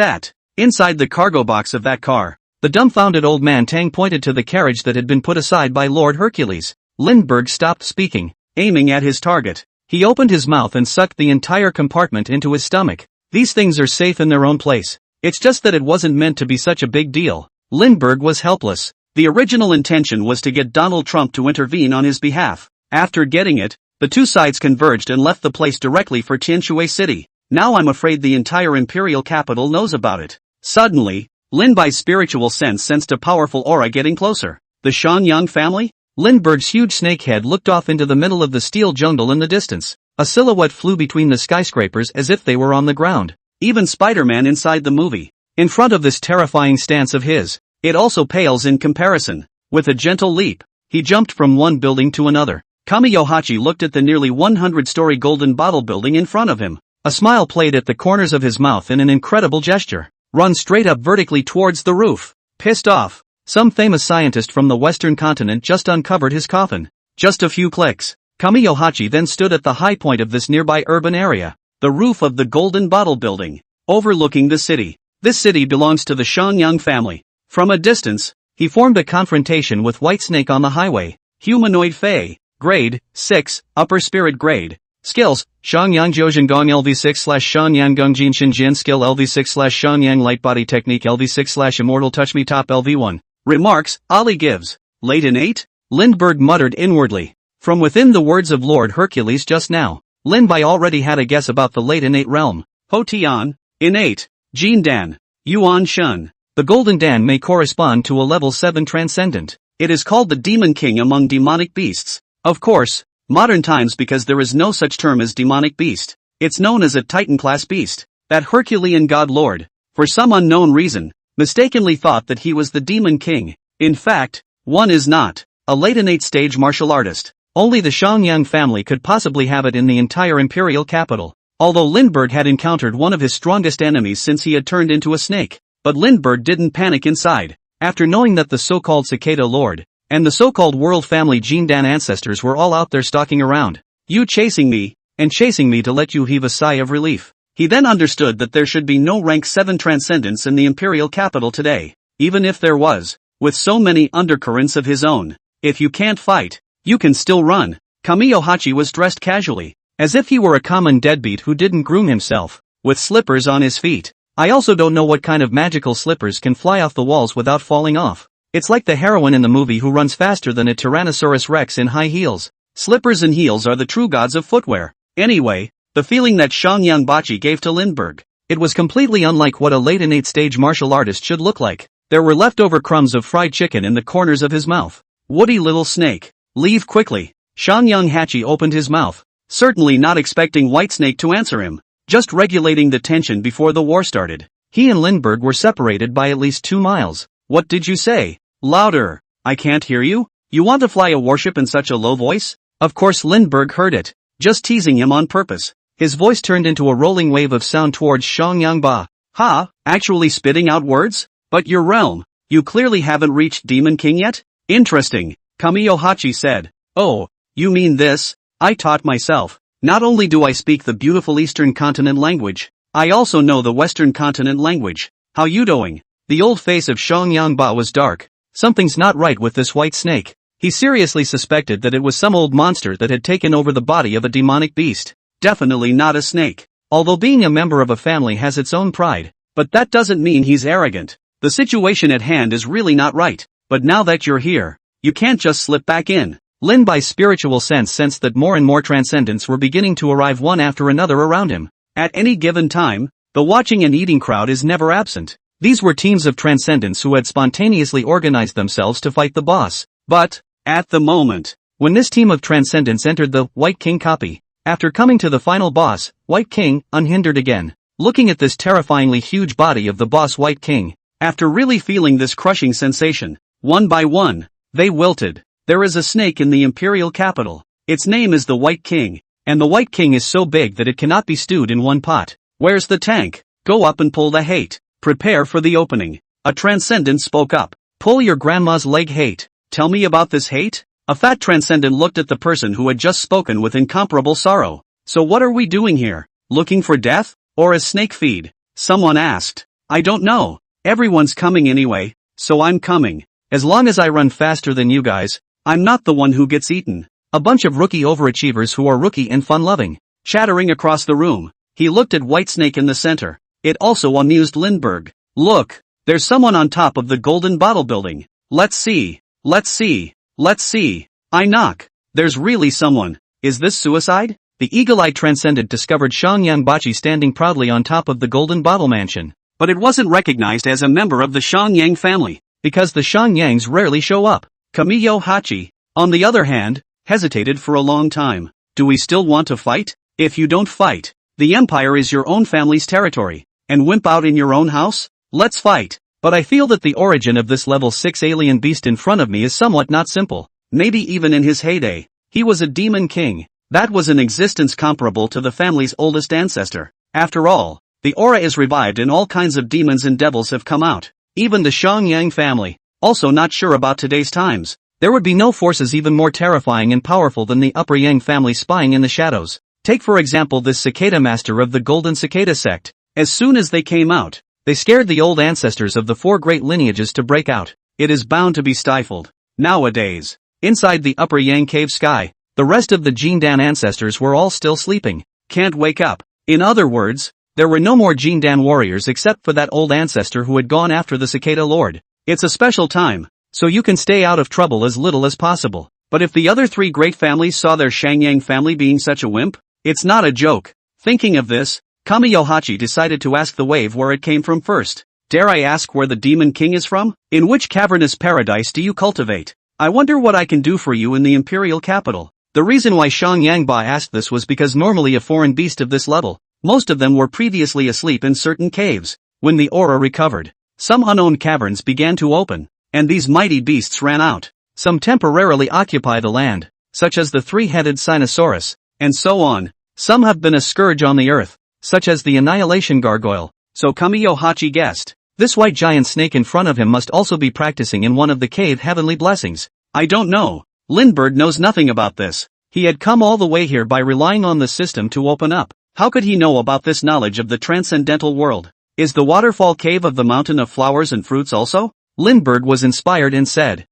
inside the cargo box of that car. The dumbfounded old man Tang pointed to the carriage that had been put aside by Lord Hercules. Lindbergh stopped speaking, aiming at his target. He opened his mouth and sucked the entire compartment into his stomach. These things are safe in their own place. It's just that it wasn't meant to be such a big deal. Lindbergh was helpless. The original intention was to get Donald Trump to intervene on his behalf. After getting it, the two sides converged and left the place directly for Tianshui City. Now I'm afraid the entire imperial capital knows about it. Suddenly, Lin Bai's spiritual sense sensed a powerful aura getting closer. The Xiangyang family? Lindbergh's huge snake head looked off into the middle of the steel jungle in the distance. A silhouette flew between the skyscrapers as if they were on the ground. Even Spider-Man inside the movie. In front of this terrifying stance of his, it also pales in comparison. With a gentle leap, he jumped from one building to another. Kamiyohachi looked at the nearly 100-story golden bottle building in front of him. A smile played at the corners of his mouth in an incredible gesture. Run straight up vertically towards the roof. Pissed off, some famous scientist from the western continent just uncovered his coffin. Just a few clicks. Kamiyohachi then stood at the high point of this nearby urban area. The roof of the golden bottle building, overlooking the city. This city belongs to the Xiangyang family. From a distance, he formed a confrontation with Whitesnake on the highway. Humanoid Fey. Grade, 6, Upper Spirit Grade. Skills, Xiangyang Jiuzhen Gong LV6/Xiangyang Gongjin Shinjin Skill LV6/Xiangyang Light Body Technique LV6/Immortal Touch Me Top LV1. Remarks, Ali gives. Late in 8? Lindbergh muttered inwardly. From within the words of Lord Hercules just now, Lin Bai already had a guess about the late in 8 realm. Ho Tian, in 8. Jin Dan. Yuan Shun. The Golden Dan may correspond to a level 7 transcendent. It is called the Demon King among demonic beasts. Of course, modern times because there is no such term as demonic beast. It's known as a Titan-class beast. That Herculean god lord, for some unknown reason, mistakenly thought that he was the Demon King. In fact, one is not. A late in 8 stage martial artist. Only the Xiangyang family could possibly have it in the entire imperial capital. Although Lindbergh had encountered one of his strongest enemies since he had turned into a snake. But Lindbergh didn't panic inside. After knowing that the so-called Cicada Lord, and the so-called world family Jin Dan ancestors were all out there stalking around. You chasing me, and chasing me to let you heave a sigh of relief. He then understood that there should be no rank 7 transcendence in the imperial capital today. Even if there was, with so many undercurrents of his own. If you can't fight, you can still run. Kamiyohachi was dressed casually, as if he were a common deadbeat who didn't groom himself, with slippers on his feet. I also don't know what kind of magical slippers can fly off the walls without falling off. It's like the heroine in the movie who runs faster than a Tyrannosaurus Rex in high heels. Slippers and heels are the true gods of footwear. Anyway, the feeling that Xiangyang Bachi gave to Lindbergh. It was completely unlike what a late in 8 stage martial artist should look like. There were leftover crumbs of fried chicken in the corners of his mouth. Woody little snake. Leave quickly. Xiangyang Hachi opened his mouth, certainly not expecting Whitesnake to answer him. Just regulating the tension before the war started. He and Lindbergh were separated by at least 2 miles. What did you say? Louder. I can't hear you? You want to fly a warship in such a low voice? Of course Lindbergh heard it. Just teasing him on purpose. His voice turned into a rolling wave of sound towards Xiangyang Ba. Ha, actually spitting out words? But your realm, you clearly haven't reached Demon King yet? Interesting, Kamiyohachi said. Oh, you mean this? I taught myself. Not only do I speak the beautiful Eastern Continent language, I also know the Western Continent language. How you doing? The old face of Xiangyang Ba was dark, Something's not right with this white snake. He seriously suspected that it was some old monster that had taken over the body of a demonic beast. Definitely not a snake. Although being a member of a family has its own pride, but that doesn't mean he's arrogant. The situation at hand is really not right, but now that you're here, you can't just slip back in. Lin by spiritual sense sensed that more and more transcendents were beginning to arrive one after another around him. At any given time, the watching and eating crowd is never absent. These were teams of transcendents who had spontaneously organized themselves to fight the boss. But, at the moment, when this team of transcendents entered the White King copy, after coming to the final boss, White King, unhindered again, looking at this terrifyingly huge body of the boss White King, after really feeling this crushing sensation, one by one, they wilted. There is a snake in the imperial capital. Its name is the White King, and the White King is so big that it cannot be stewed in one pot. Where's the tank? Go up and pull the hate. Prepare for the opening. A transcendent spoke up. Pull your grandma's leg, hate. Tell me about this hate? A fat transcendent looked at the person who had just spoken with incomparable sorrow. So what are we doing here? Looking for death? Or a snake feed? Someone asked. I don't know. Everyone's coming anyway, so I'm coming. As long as I run faster than you guys, I'm not the one who gets eaten. A bunch of rookie overachievers who are rookie and fun-loving. Chattering across the room. He looked at White Snake in the center. It also amused Lindbergh. Look, there's someone on top of the golden bottle building. Let's see. Let's see. Let's see. I knock. There's really someone. Is this suicide? The eagle-eyed transcendent discovered Shangyang Bachi standing proudly on top of the golden bottle mansion. But it wasn't recognized as a member of the Shangyang family, because the Shangyangs rarely show up. Kamiyo Hachi, on the other hand, hesitated for a long time. Do we still want to fight? If you don't fight, the empire is your own family's territory, and wimp out in your own house? Let's fight. But I feel that the origin of this level 6 alien beast in front of me is somewhat not simple. Maybe even in his heyday, he was a demon king. That was an existence comparable to the family's oldest ancestor. After all, the aura is revived and all kinds of demons and devils have come out. Even the Shangyang family, also not sure about today's times. There would be no forces even more terrifying and powerful than the Upper Yang family spying in the shadows. Take for example this cicada master of the Golden Cicada sect. As soon as they came out, they scared the old ancestors of the 4 great lineages to break out. It is bound to be stifled. Nowadays, inside the Upper Yang cave sky, the rest of the Jindan ancestors were all still sleeping. Can't wake up. In other words, there were no more Jindan warriors except for that old ancestor who had gone after the cicada lord. It's a special time, so you can stay out of trouble as little as possible. But if the other 3 great families saw their Shangyang family being such a wimp, it's not a joke. Thinking of this, Kamiyohachi decided to ask the wave where it came from first. Dare I ask where the Demon King is from? In which cavernous paradise do you cultivate? I wonder what I can do for you in the imperial capital. The reason why Shangyangba asked this was because normally a foreign beast of this level, most of them were previously asleep in certain caves. When the aura recovered, some unknown caverns began to open, and these mighty beasts ran out. Some temporarily occupy the land, such as the 3-headed Sinosaurus, and so on. Some have been a scourge on the earth, such as the Annihilation Gargoyle. So Kamiyohachi guessed. This white giant snake in front of him must also be practicing in one of the cave heavenly blessings. I don't know. Lindbergh knows nothing about this. He had come all the way here by relying on the system to open up. How could he know about this knowledge of the transcendental world? Is the waterfall cave of the mountain of flowers and fruits also? Lindbergh was inspired and said,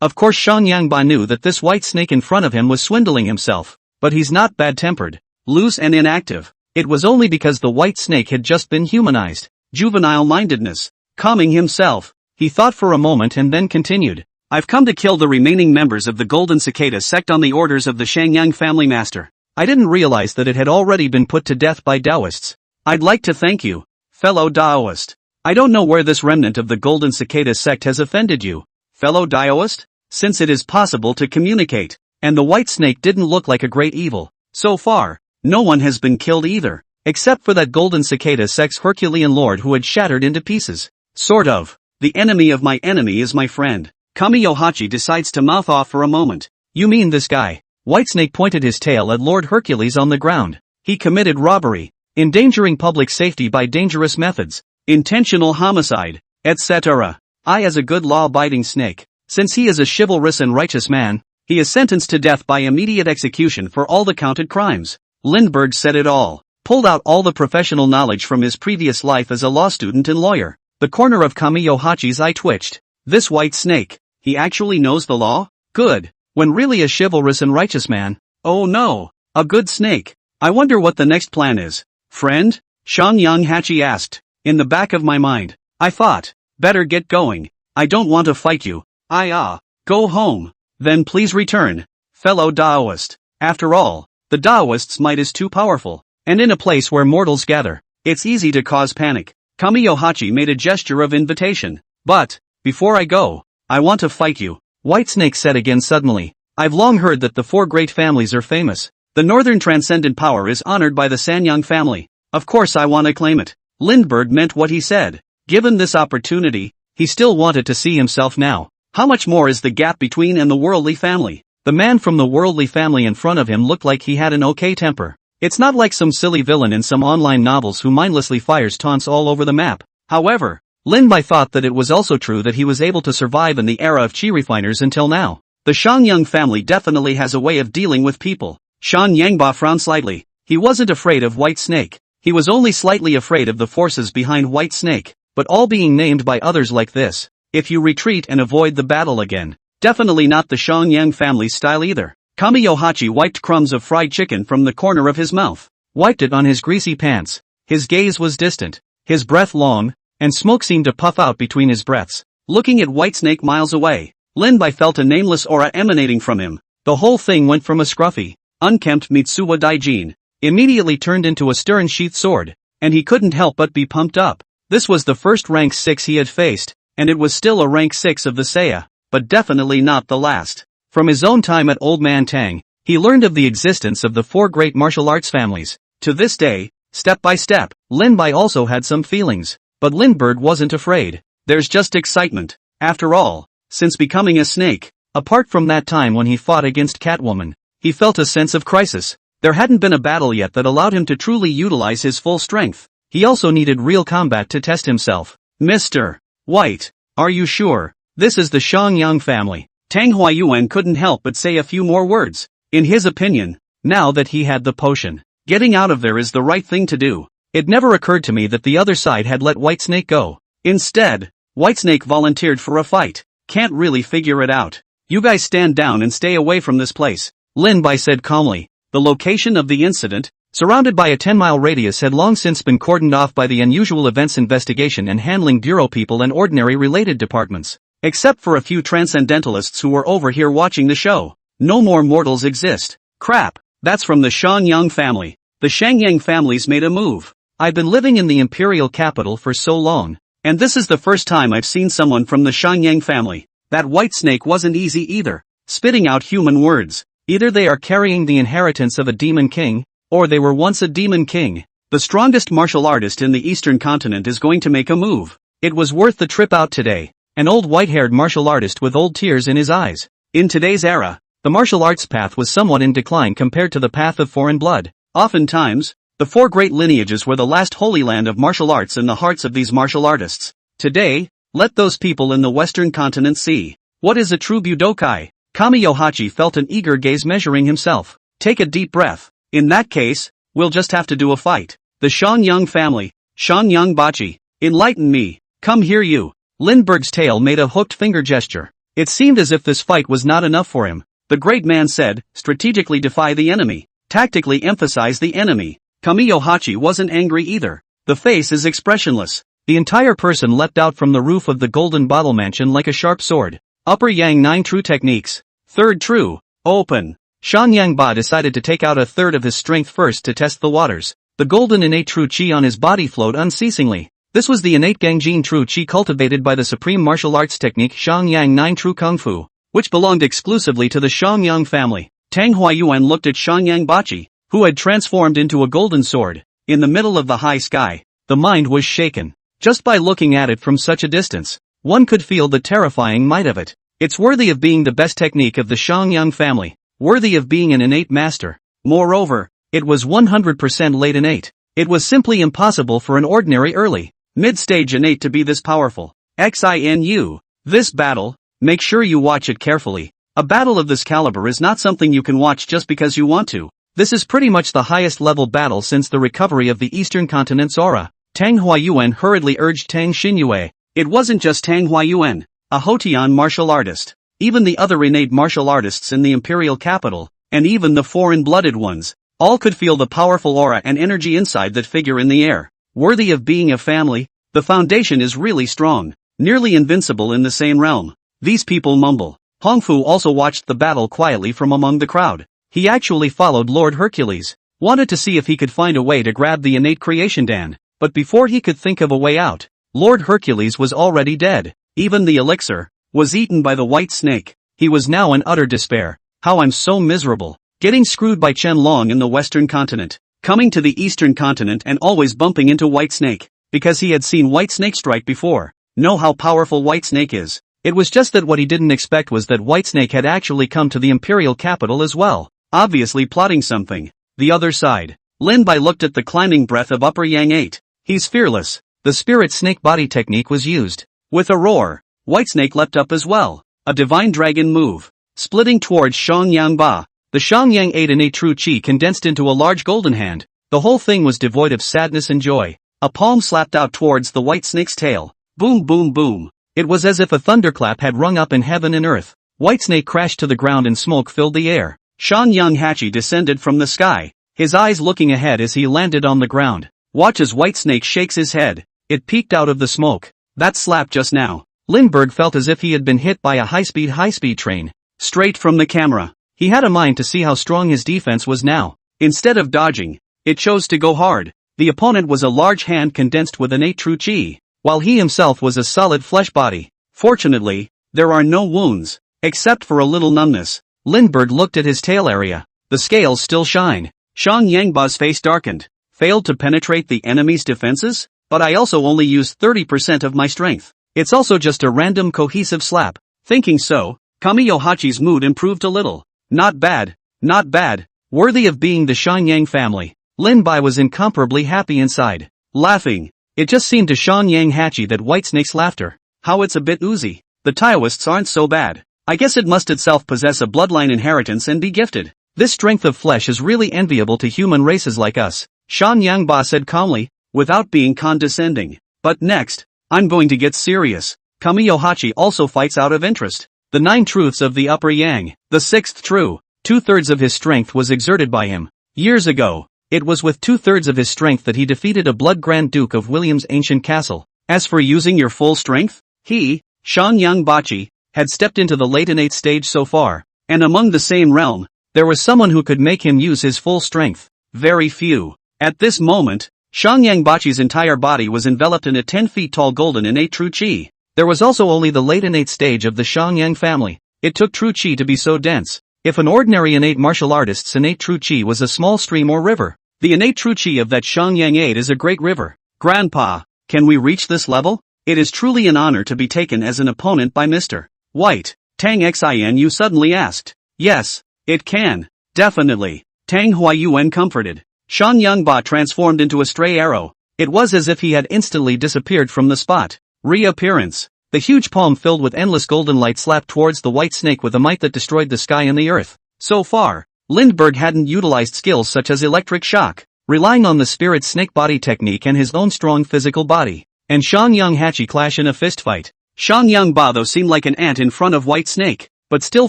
Of course Shangyangba knew that this white snake in front of him was swindling himself. But he's not bad-tempered, loose and inactive. It was only because the white snake had just been humanized. Juvenile mindedness. Calming himself, he thought for a moment and then continued. I've come to kill the remaining members of the Golden Cicada sect on the orders of the Shangyang family master. I didn't realize that it had already been put to death by Taoists. I'd like to thank you, fellow Taoist. I don't know where this remnant of the Golden Cicada sect has offended you, fellow Taoist, since it is possible to communicate, and the white snake didn't look like a great evil. So far, no one has been killed either, except for that Golden Cicada sect's Herculean lord who had shattered into pieces. Sort of. The enemy of my enemy is my friend. Kamiyohachi decides to mouth off for a moment. You mean this guy? Whitesnake pointed his tail at Lord Hercules on the ground. He committed robbery, endangering public safety by dangerous methods, intentional homicide, etc. As a good law-abiding snake, since he is a chivalrous and righteous man, he is sentenced to death by immediate execution for all the counted crimes. Lindbergh said it all, pulled out all the professional knowledge from his previous life as a law student and lawyer. The corner of Kamiyohachi's eye twitched. This white snake, he actually knows the law? Good. When really a chivalrous and righteous man. Oh no, a good snake. I wonder what the next plan is. Friend? Shang Yang Hachi asked. In the back of my mind, I thought, better get going. I don't want to fight you. Go home. Then please return. Fellow Taoist. After all, the Taoists' might is too powerful. And in a place where mortals gather, it's easy to cause panic. Kamiyohachi made a gesture of invitation. But, before I go, I want to fight you. Whitesnake said again suddenly. I've long heard that the 4 great families are famous. The northern transcendent power is honored by the Sanyang family. Of course I want to claim it. Lindbergh meant what he said. Given this opportunity, he still wanted to see himself now. How much more is the gap between and the worldly family? The man from the worldly family in front of him looked like he had an okay temper. It's not like some silly villain in some online novels who mindlessly fires taunts all over the map. However, Lin thought that it was also true that he was able to survive in the era of chi refiners until now. The Shangyang family definitely has a way of dealing with people. Shan Yangba frowned slightly. He wasn't afraid of White Snake. He was only slightly afraid of the forces behind White Snake, but all being named by others like this. If you retreat and avoid the battle again. Definitely not the Shangyang family's style either. Kamiyohachi wiped crumbs of fried chicken from the corner of his mouth. Wiped it on his greasy pants. His gaze was distant. His breath long, and smoke seemed to puff out between his breaths. Looking at Whitesnake miles away, Linbai felt a nameless aura emanating from him. The whole thing went from a scruffy, unkempt Mitsuwa Daijin, immediately turned into a stern sheath sword, and he couldn't help but be pumped up. This was the first rank 6 he had faced, and it was still a rank 6 of the Seiya, but definitely not the last. From his own time at Old Man Tang, he learned of the existence of the 4 great martial arts families. To this day, step by step, Linbai also had some feelings. But Lindbergh wasn't afraid. There's just excitement. After all, since becoming a snake, apart from that time when he fought against Catwoman, he felt a sense of crisis. There hadn't been a battle yet that allowed him to truly utilize his full strength. He also needed real combat to test himself. Mr. White, are you sure? This is the Shangyang family. Tang Huayuan couldn't help but say a few more words. In his opinion, now that he had the potion, getting out of there is the right thing to do. It never occurred to me that the other side had let Whitesnake go. Instead, Whitesnake volunteered for a fight. Can't really figure it out. You guys stand down and stay away from this place, Linbai said calmly. The location of the incident, surrounded by a 10-mile radius, had long since been cordoned off by the Unusual Events Investigation and Handling Bureau people and ordinary related departments. Except for a few transcendentalists who were over here watching the show. No more mortals exist. Crap, that's from the Shangyang family. The Shangyang families made a move. I've been living in the imperial capital for so long, and this is the first time I've seen someone from the Shangyang family. That Whitesnake wasn't easy either, spitting out human words. Either they are carrying the inheritance of a demon king, or they were once a demon king. The strongest martial artist in the eastern continent is going to make a move. It was worth the trip out today. An old white-haired martial artist with old tears in his eyes. In today's era, the martial arts path was somewhat in decline compared to the path of foreign blood. Oftentimes, the 4 great lineages were the last holy land of martial arts in the hearts of these martial artists. Today, let those people in the western continent see what is a true Budokai. Kamiyohachi felt an eager gaze measuring himself. Take a deep breath. In that case, we'll just have to do a fight. The Shangyang family, Shangyang Bachi, enlighten me. Come here you. Lindbergh's tail made a hooked finger gesture. It seemed as if this fight was not enough for him. The great man said, strategically defy the enemy. Tactically emphasize the enemy. Kamiyohachi wasn't angry either. The face is expressionless. The entire person leapt out from the roof of the Golden Bottle Mansion like a sharp sword. Upper Yang 9 True Techniques. Third True. Open. Shanyang Ba decided to take out a third of his strength first to test the waters. The golden innate true chi on his body flowed unceasingly. This was the innate Gangjin true chi cultivated by the supreme martial arts technique Shangyang 9 True Kung Fu, which belonged exclusively to the Shangyang family. Tang Huayuan looked at Shangyang Bachi, who had transformed into a golden sword. In the middle of the high sky, the mind was shaken. Just by looking at it from such a distance, one could feel the terrifying might of it. It's worthy of being the best technique of the Shangyang family, worthy of being an innate master. Moreover, it was 100% late innate. It was simply impossible for an ordinary early, mid-stage innate to be this powerful. XINU. This battle, make sure you watch it carefully. A battle of this caliber is not something you can watch just because you want to. This is pretty much the highest level battle since the recovery of the eastern continent's aura. Tang Huayuan hurriedly urged Tang Xinyue. It wasn't just Tang Huayuan. a Hotian martial artist. Even the other innate martial artists in the imperial capital, and even the foreign-blooded ones, all could feel the powerful aura and energy inside that figure in the air. Worthy of being a family, the foundation is really strong, nearly invincible in the same realm. These people mumble. Hongfu also watched the battle quietly from among the crowd. He actually followed Lord Hercules, wanted to see if he could find a way to grab the innate creation Dan, but before he could think of a way out, Lord Hercules was already dead. Even the elixir was eaten by the white snake. He was now in utter despair. How I'm so miserable. Getting screwed by Chen Long in the western continent, coming to the eastern continent and always bumping into White Snake, because he had seen White Snake strike before. Know how powerful White Snake is. It was just that what he didn't expect was that White Snake had actually come to the imperial capital as well, obviously plotting something. The other side. Lin Bai looked at the climbing breath of Upper Yang 8. He's fearless. The spirit snake body technique was used. With a roar, White Snake leapt up as well. A divine dragon move. Splitting towards Xiangyang Ba. The Xiangyang 8 innate true chi condensed into a large golden hand. The whole thing was devoid of sadness and joy. A palm slapped out towards the White Snake's tail. Boom boom boom. It was as if a thunderclap had rung up in heaven and earth. White Snake crashed to the ground and smoke filled the air. Xiangyang Hachi descended from the sky, his eyes looking ahead as he landed on the ground. Watch as White Snake shakes his head. It peeked out of the smoke. That slap just now. Lindbergh felt as if he had been hit by a high-speed train. Straight from the camera. He had a mind to see how strong his defense was now. Instead of dodging, it chose to go hard. The opponent was a large hand condensed with innate true chi, while he himself was a solid flesh body. Fortunately, there are no wounds, except for a little numbness. Lindbergh looked at his tail area. The scales still shine. Xiang Yangba's face darkened. Failed to penetrate the enemy's defenses? But I also only used 30% of my strength. It's also just a random cohesive slap. Thinking so, Kamiyo Hachi's mood improved a little. Not bad, not bad. Worthy of being the Xiangyang family. Lin Bai was incomparably happy inside. Laughing. It just seemed to Xiangyang Hachi that White Snake's laughter. How it's a bit oozy. The Taoists aren't so bad. I guess it must itself possess a bloodline inheritance and be gifted. This strength of flesh is really enviable to human races like us, Xiangyang Ba said calmly, without being condescending. But next, I'm going to get serious. Kamiyo Hachi also fights out of interest. The 9 truths of the Upper Yang. The 6th true. 2/3 of his strength was exerted by him. Years ago, it was with 2/3 of his strength that he defeated a blood Grand Duke of William's ancient castle. As for using your full strength, he, Xiangyang Bachi, had stepped into the late innate stage so far, and among the same realm, there was someone who could make him use his full strength. Very few. At this moment, Xiangyang Bachi's entire body was enveloped in a 10 feet tall golden innate true chi. There was also only the late innate stage of the Xiangyang family. It took true chi to be so dense. If an ordinary innate martial artist's innate true chi was a small stream or river, the innate true chi of that Xiangyang 8 is a great river. Grandpa, can we reach this level? It is truly an honor to be taken as an opponent by Mr. White. Tang Xin suddenly asked. Yes, it can. Definitely. Tang Huayuan comforted. Xiangyang Ba transformed into a stray arrow. It was as if he had instantly disappeared from the spot. Reappearance. The huge palm filled with endless golden light slapped towards the White Snake with a might that destroyed the sky and the earth. So far, Lindbergh hadn't utilized skills such as electric shock, relying on the spirit snake body technique and his own strong physical body. And Xiangyang Hachi clash in a fistfight. Xiangyang Ba though seemed like an ant in front of White Snake, but still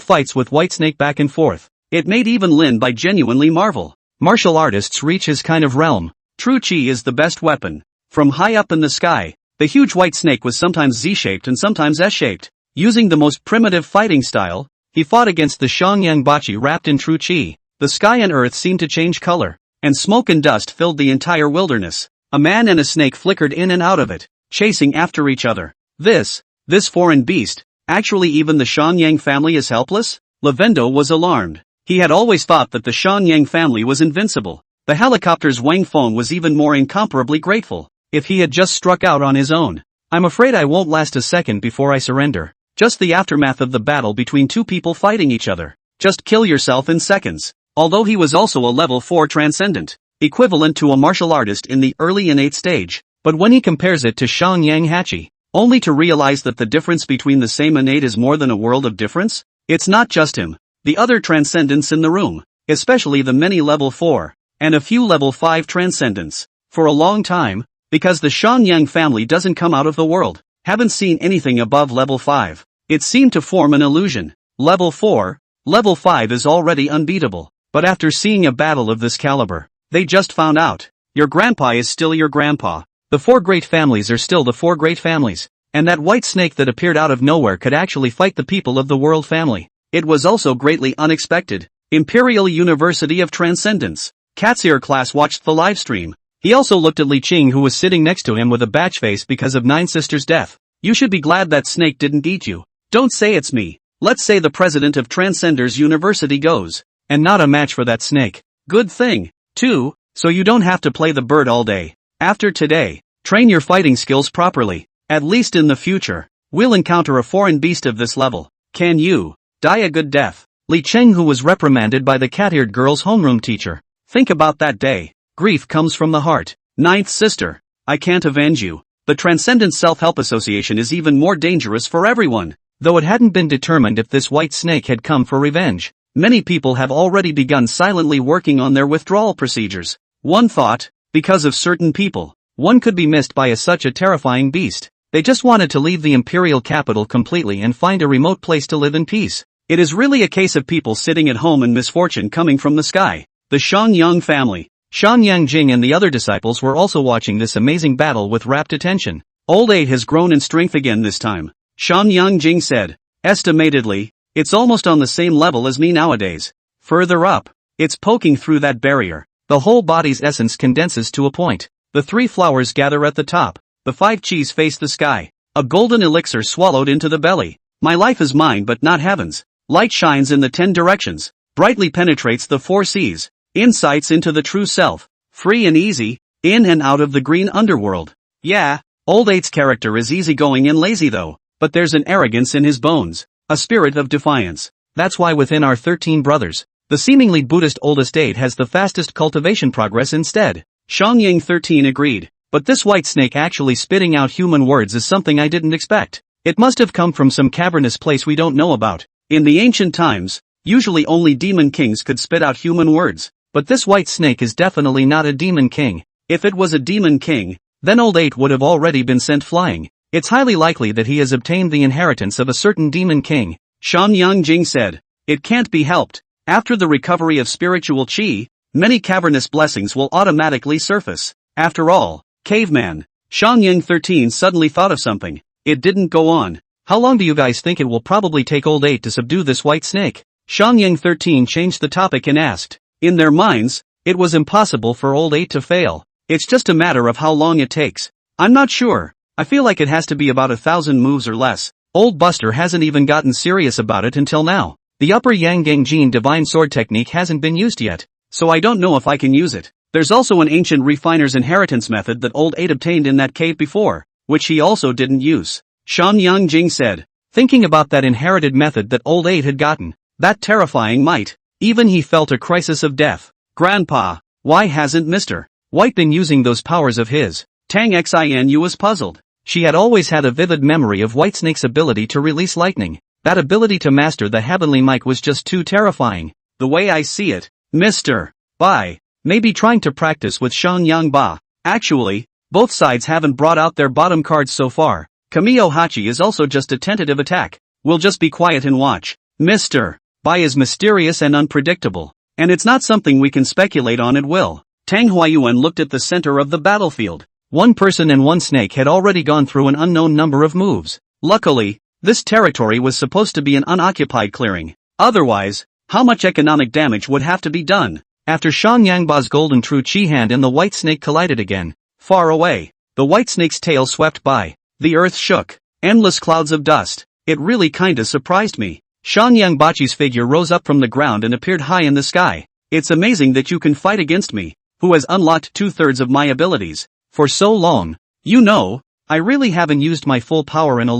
fights with White Snake back and forth. It made even Lin Bai genuinely marvel. Martial artists reach his kind of realm. True chi is the best weapon. From high up in the sky, the huge White Snake was sometimes Z-shaped and sometimes S-shaped. Using the most primitive fighting style, he fought against the Xiangyang Bachi wrapped in true chi. The sky and earth seemed to change color, and smoke and dust filled the entire wilderness. A man and a snake flickered in and out of it, chasing after each other. This foreign beast, actually even the Xiangyang family is helpless? Lavendo was alarmed. He had always thought that the Xiangyang family was invincible. The helicopter's Wang Feng was even more incomparably grateful. If he had just struck out on his own. I'm afraid I won't last a second before I surrender. Just the aftermath of the battle between two people fighting each other. Just kill yourself in seconds. Although he was also a level 4 transcendent, equivalent to a martial artist in the early innate stage. But when he compares it to Xiangyang Hachi, only to realize that the difference between the same innate is more than a world of difference, it's not just him. The other transcendents in the room, especially the many level 4, and a few level 5 transcendents, for a long time, because the Xiangyang family doesn't come out of the world, haven't seen anything above level 5. It seemed to form an illusion. Level 4, Level 5 is already unbeatable. But after seeing a battle of this caliber, they just found out. Your grandpa is still your grandpa. The 4 great families are still the 4 great families. And that white snake that appeared out of nowhere could actually fight the people of the world family. It was also greatly unexpected. Imperial University of Transcendence. Katsir class watched the livestream. He also looked at Li Qing, who was sitting next to him with a batch face because of Nine Sisters' death. You should be glad that snake didn't eat you. Don't say it's me. Let's say the president of Transcenders University goes. And not a match for that snake. Good thing, too, so you don't have to play the bird all day. After today, train your fighting skills properly. At least in the future, we'll encounter a foreign beast of this level. Can you die a good death? Li Cheng, who was reprimanded by the cat-eared girl's homeroom teacher. Think about that day. Grief comes from the heart. Ninth sister, I can't avenge you. The Transcendent Self-Help Association is even more dangerous for everyone. Though it hadn't been determined if this white snake had come for revenge, many people have already begun silently working on their withdrawal procedures. One thought, because of certain people, one could be missed by such a terrifying beast. They just wanted to leave the imperial capital completely and find a remote place to live in peace. It is really a case of people sitting at home and misfortune coming from the sky. The Shangyang family, Shan Yangjing and the other disciples were also watching this amazing battle with rapt attention. Old 8 has grown in strength again this time. Shan Yangjing said, estimatedly, it's almost on the same level as me nowadays. Further up, it's poking through that barrier. The whole body's essence condenses to a point. The 3 flowers gather at the top. The 5 chis face the sky. A golden elixir swallowed into the belly. My life is mine but not heaven's. Light shines in the 10 directions. Brightly penetrates the 4 seas. Insights into the true self. Free and easy, in and out of the green underworld. Yeah, Old 8's character is easygoing and lazy though, but there's an arrogance in his bones. A spirit of defiance. That's why within our 13 brothers, the seemingly Buddhist oldest 8 has the fastest cultivation progress instead. Shangying 13 agreed. But this white snake actually spitting out human words is something I didn't expect. It must have come from some cavernous place we don't know about. In the ancient times, usually only demon kings could spit out human words. But this white snake is definitely not a demon king. If it was a demon king, then Old 8 would have already been sent flying. It's highly likely that he has obtained the inheritance of a certain demon king. Shan Yangjing said, it can't be helped. After the recovery of spiritual chi, many cavernous blessings will automatically surface. After all, caveman. Shangying 13 suddenly thought of something. It didn't go on. How long do you guys think it will probably take Old 8 to subdue this white snake? Shangying 13 changed the topic and asked. In their minds, it was impossible for Old 8 to fail. It's just a matter of how long it takes. I'm not sure. I feel like it has to be about 1,000 moves or less. Old Buster hasn't even gotten serious about it until now. The upper Yang Gengjin divine sword technique hasn't been used yet, so I don't know if I can use it. There's also an ancient refiner's inheritance method that Old 8 obtained in that cave before, which he also didn't use. Shan Yangjing said, thinking about that inherited method that Old 8 had gotten, that terrifying might. Even he felt a crisis of death. Grandpa, why hasn't Mr. White been using those powers of his? Tang Xinu was puzzled. She had always had a vivid memory of Whitesnake's ability to release lightning. That ability to master the heavenly mic was just too terrifying. The way I see it, Mr. Bai may be trying to practice with Shang Yang Ba. Actually, both sides haven't brought out their bottom cards so far. Kamiyo Hachi is also just a tentative attack. We'll just be quiet and watch. Mr. Bai is mysterious and unpredictable, and it's not something we can speculate on at will. Tang Huayuan looked at the center of the battlefield. One person and one snake had already gone through an unknown number of moves. Luckily, this territory was supposed to be an unoccupied clearing. Otherwise, how much economic damage would have to be done? After Shang Yangba's golden true chi hand and the white snake collided again. Far away, the white snake's tail swept by. The earth shook. Endless clouds of dust. It really kinda surprised me. Shang Yangbachi's figure rose up from the ground and appeared high in the sky. It's amazing that you can fight against me, who has unlocked 2/3 of my abilities, for so long. You know, I really haven't used my full power in a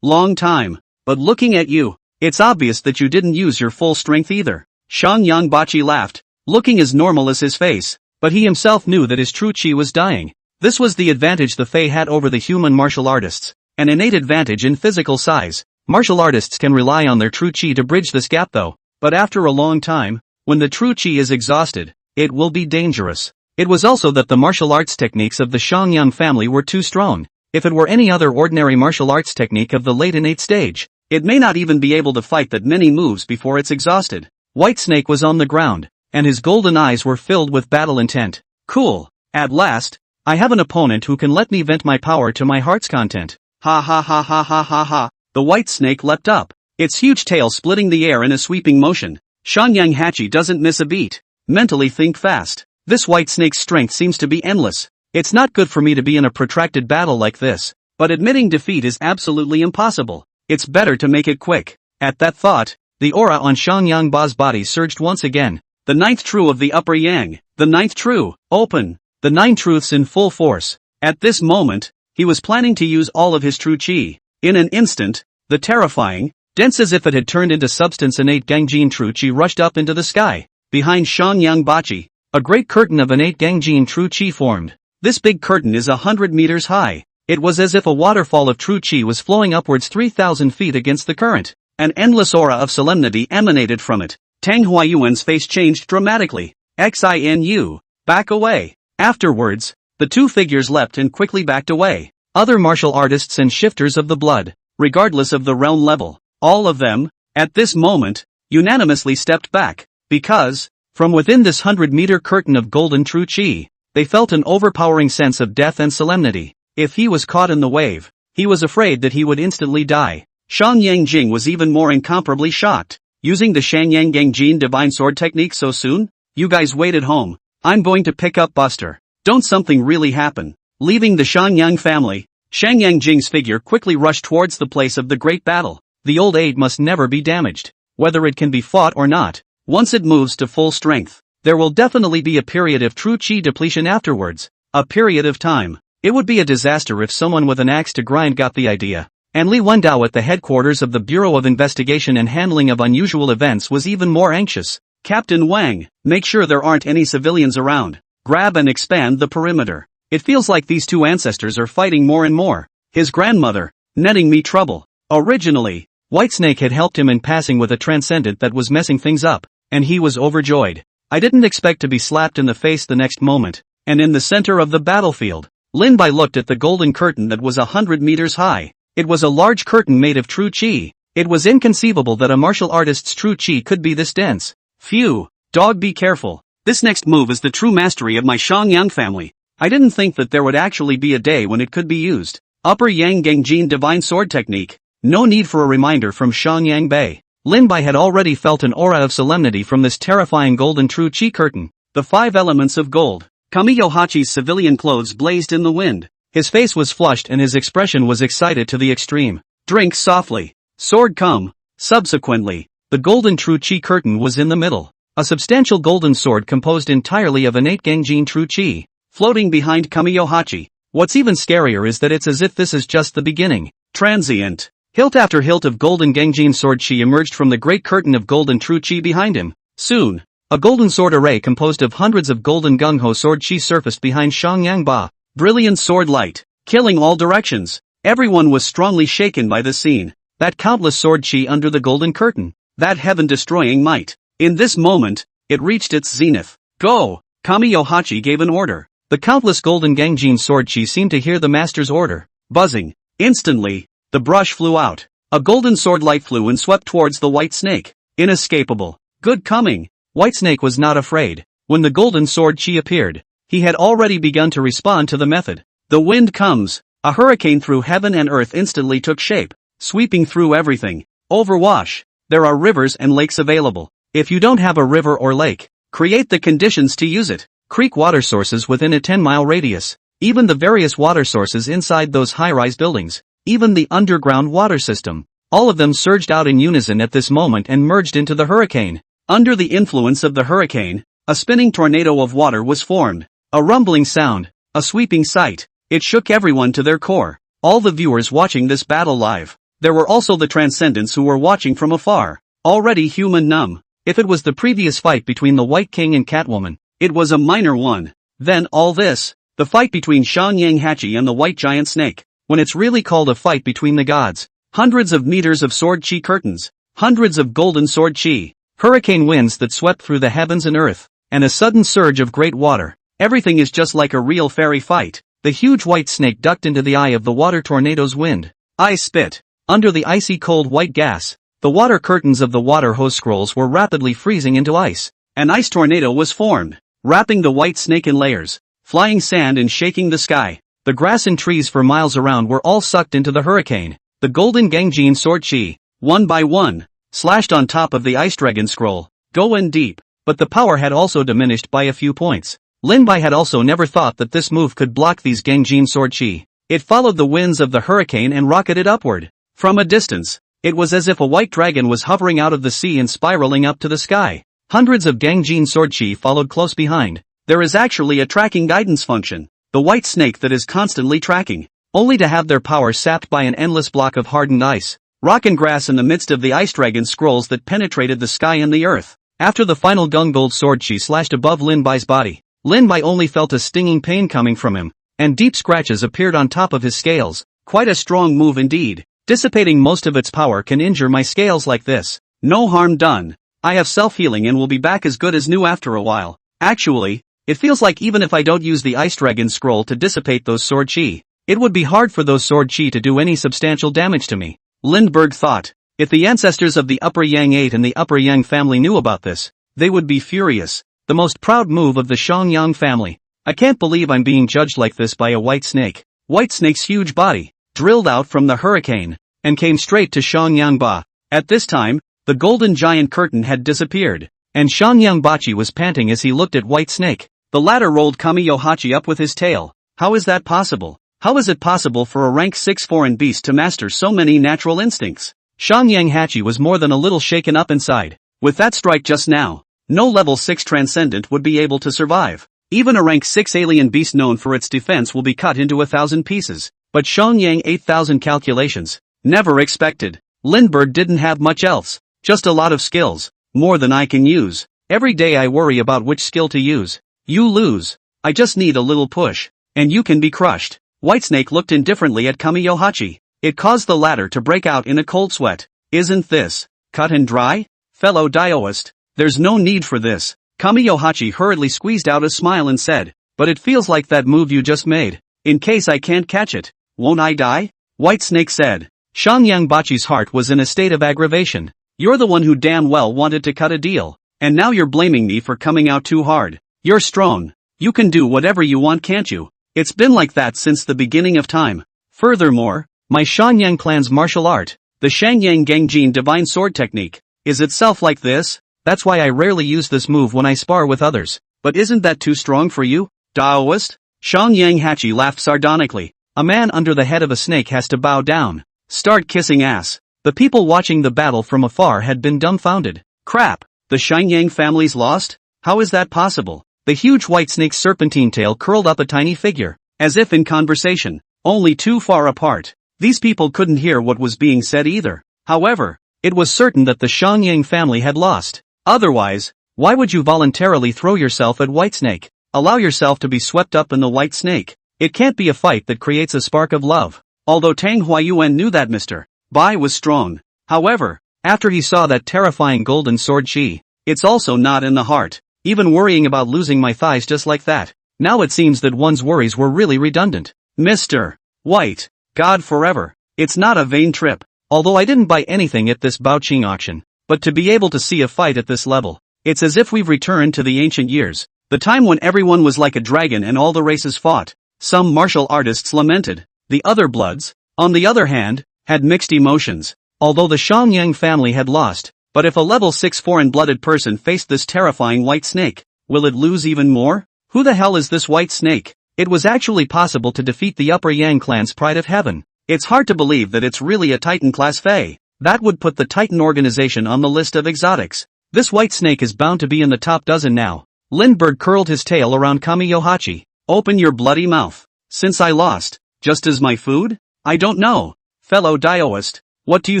long time. But looking at you, it's obvious that you didn't use your full strength either. Shang Yangbachi laughed, looking as normal as his face, but he himself knew that his true chi was dying. This was the advantage the Fae had over the human martial artists, an innate advantage in physical size. Martial artists can rely on their true chi to bridge this gap though, but after a long time, when the true chi is exhausted, it will be dangerous. It was also that the martial arts techniques of the Shangyang family were too strong. If it were any other ordinary martial arts technique of the late innate stage, It may not even be able to fight that many moves before it's exhausted. White Snake was on the ground, and his golden eyes were filled with battle intent. Cool. At last, I have an opponent who can let me vent my power to my heart's content. Ha ha ha ha ha ha ha. The White Snake leapt up, its huge tail splitting the air in a sweeping motion. Shanyang Hachi doesn't miss a beat. Mentally think fast. This White Snake's strength seems to be endless. It's not good for me to be in a protracted battle like this, but admitting defeat is absolutely impossible. It's better to make it quick. At that thought, the aura on Shanyang Ba's body surged once again. The ninth true of the upper yang. The ninth true. Open. The nine truths in full force. At this moment, he was planning to use all of his true chi. In an instant, the terrifying, dense as if it had turned into substance innate Gangjin true chi rushed up into the sky. Behind Shanyang Bachi, a great curtain of innate Gangjin true chi formed. This big curtain is 100 meters high. It was as if a waterfall of true chi was flowing upwards 3,000 feet against the current. An endless aura of solemnity emanated from it. Tang Huayuan's face changed dramatically. Xinu. Back away. Afterwards, the two figures leapt and quickly backed away. Other martial artists and shifters of the blood, regardless of the realm level, all of them, at this moment, unanimously stepped back, because, from within this 100-meter curtain of golden true chi, they felt an overpowering sense of death and solemnity. If he was caught in the wave, he was afraid that he would instantly die. Shanyang Jing was even more incomparably shocked. Using the Shanyang Gangjin divine sword technique so soon? You guys wait at home. I'm going to pick up Buster. Don't something really happen. Leaving the Shanyang family, Shanyang Jing's figure quickly rushed towards the place of the great battle. The old aid must never be damaged. Whether it can be fought or not, once it moves to full strength, there will definitely be a period of true chi depletion afterwards. A period of time. It would be a disaster if someone with an axe to grind got the idea. And Li Wendao at the headquarters of the Bureau of Investigation and Handling of Unusual Events was even more anxious. Captain Wang, make sure there aren't any civilians around. Grab and expand the perimeter. It feels like these two ancestors are fighting more and more. His grandmother, netting me trouble. Originally, Whitesnake had helped him in passing with a transcendent that was messing things up, and he was overjoyed. I didn't expect to be slapped in the face the next moment, and in the center of the battlefield, Lin Bai looked at the golden curtain that was 100 meters high. It was a large curtain made of true chi. It was inconceivable that a martial artist's true chi could be this dense. Phew, dog, be careful. This next move is the true mastery of my Shanyang family. I didn't think that there would actually be a day when it could be used. Upper Yang Gangjin divine sword technique. No need for a reminder from Shanyang Bei. Lin Bai had already felt an aura of solemnity from this terrifying golden true chi curtain. The five elements of gold. Kamiyo Hachi's civilian clothes blazed in the wind. His face was flushed and his expression was excited to the extreme. Drink softly. Sword come. Subsequently, the golden true chi curtain was in the middle. A substantial golden sword composed entirely of innate Gangjin true chi, floating behind Kamiyo Hachi. What's even scarier is that it's as if this is just the beginning. Transient. Hilt after hilt of golden Gangjin sword chi emerged from the great curtain of golden true chi behind him. Soon, a golden sword array composed of hundreds of golden gung-ho sword chi surfaced behind Shanyang Ba. Brilliant sword light, killing all directions. Everyone was strongly shaken by the scene. That countless sword chi under the golden curtain. That heaven-destroying might. In this moment, it reached its zenith. Go! Kamiyo Hachi gave an order. The countless golden Gangjin sword chi seemed to hear the master's order. Buzzing. Instantly, the brush flew out. A golden sword light flew and swept towards the white snake. Inescapable. Good coming. White Snake was not afraid. When the golden sword chi appeared, he had already begun to respond to the method. The wind comes. A hurricane through heaven and earth instantly took shape, sweeping through everything. Overwash. There are rivers and lakes available. If you don't have a river or lake, create the conditions to use it. Creek water sources within a 10-mile radius. Even the various water sources inside those high-rise buildings. Even the underground water system. All of them surged out in unison at this moment and merged into the hurricane. Under the influence of the hurricane, a spinning tornado of water was formed. A rumbling sound. A sweeping sight. It shook everyone to their core. All the viewers watching this battle live. There were also the transcendents who were watching from afar. Already human numb. If it was the previous fight between the White King and Catwoman, it was a minor one. Then all this, the fight between Shanyang Hachi and the White Giant Snake, when it's really called a fight between the gods. Hundreds of meters of sword chi curtains. Hundreds of golden sword chi. Hurricane winds that swept through the heavens and earth. And a sudden surge of great water. Everything is just like a real fairy fight. The huge white snake ducked into the eye of the water tornado's wind. I spit. Under the icy cold white gas, the water curtains of the water hose scrolls were rapidly freezing into ice. An ice tornado was formed, wrapping the white snake in layers, flying sand and shaking the sky. The grass and trees for miles around were all sucked into the hurricane. The golden Gangjin sword chi, one by one, slashed on top of the ice dragon scroll, go in deep, but the power had also diminished by a few points. Lin Bai had also never thought that this move could block these Gangjin sword chi. It followed the winds of the hurricane and rocketed upward. From a distance, it was as if a white dragon was hovering out of the sea and spiraling up to the sky. Hundreds of Gangjin sword chi followed close behind. There is actually a tracking guidance function, the white snake that is constantly tracking, only to have their power sapped by an endless block of hardened ice, rock and grass in the midst of the ice dragon scrolls that penetrated the sky and the earth. After the final gung-gold sword chi slashed above Lin Bai's body, Lin Bai only felt a stinging pain coming from him, and deep scratches appeared on top of his scales. Quite a strong move indeed. Dissipating most of its power can injure my scales like this. No harm done. I have self-healing and will be back as good as new after a while. Actually, it feels like even if I don't use the ice dragon scroll to dissipate those sword chi, it would be hard for those sword chi to do any substantial damage to me. Lindbergh thought. If the ancestors of the Upper Yang 8 and the Upper Yang family knew about this, they would be furious. The most proud move of the Shangyang family. I can't believe I'm being judged like this by a white snake. White snake's huge body drilled out from the hurricane and came straight to Shangyang Ba. At this time, the golden giant curtain had disappeared, and Shangyang Bachi was panting as he looked at White Snake. The latter rolled Kamiyohachi up with his tail. How is that possible? How is it possible for a rank 6 foreign beast to master so many natural instincts? Shangyang Hachi was more than a little shaken up inside. With that strike just now, no level 6 transcendent would be able to survive. Even a rank 6 alien beast known for its defense will be cut into 1,000 pieces. But Shangyang 8,000 calculations. Never expected. Lindbergh didn't have much else. Just a lot of skills. More than I can use. Every day I worry about which skill to use. You lose. I just need a little push. And you can be crushed. Whitesnake looked indifferently at Kamiyohachi. It caused the latter to break out in a cold sweat. Isn't this cut and dry? Fellow Dioist, there's no need for this. Kamiyohachi hurriedly squeezed out a smile and said, but it feels like that move you just made. In case I can't catch it, won't I die? Whitesnake said. Shangyang Bachi's heart was in a state of aggravation. You're the one who damn well wanted to cut a deal. And now you're blaming me for coming out too hard. You're strong. You can do whatever you want, can't you? It's been like that since the beginning of time. Furthermore, my Shangyang clan's martial art, the Shangyang Gangjin divine sword technique, is itself like this. That's why I rarely use this move when I spar with others. But isn't that too strong for you, Daoist? Shangyang Hachi laughed sardonically. A man under the head of a snake has to bow down. Start kissing ass. The people watching the battle from afar had been dumbfounded. Crap, the Shangyang family's lost? How is that possible? The huge white snake's serpentine tail curled up a tiny figure, as if in conversation, only too far apart. These people couldn't hear what was being said either. However, it was certain that the Shangyang family had lost. Otherwise, why would you voluntarily throw yourself at Whitesnake? Allow yourself to be swept up in the white snake. It can't be a fight that creates a spark of love. Although Tang Huayuan knew that Mr. Bai was strong. However, after he saw that terrifying golden sword chi, it's also not in the heart. Even worrying about losing my thighs just like that. Now it seems that one's worries were really redundant. Mr. White, God forever. It's not a vain trip. Although I didn't buy anything at this Baoqing auction, but to be able to see a fight at this level, it's as if we've returned to the ancient years. The time when everyone was like a dragon and all the races fought. Some martial artists lamented. The other bloods, on the other hand, had mixed emotions. Although the Shangyang family had lost, but if a level 6 foreign-blooded person faced this terrifying white snake, will it lose even more? Who the hell is this white snake? It was actually possible to defeat the Upper Yang clan's pride of heaven. It's hard to believe that it's really a Titan-class Fae. That would put the Titan organization on the list of exotics. This white snake is bound to be in the top dozen now. Lindbergh curled his tail around Kamiyohachi. Open your bloody mouth. Since I lost, just as my food? I don't know. Fellow Dioist, what do you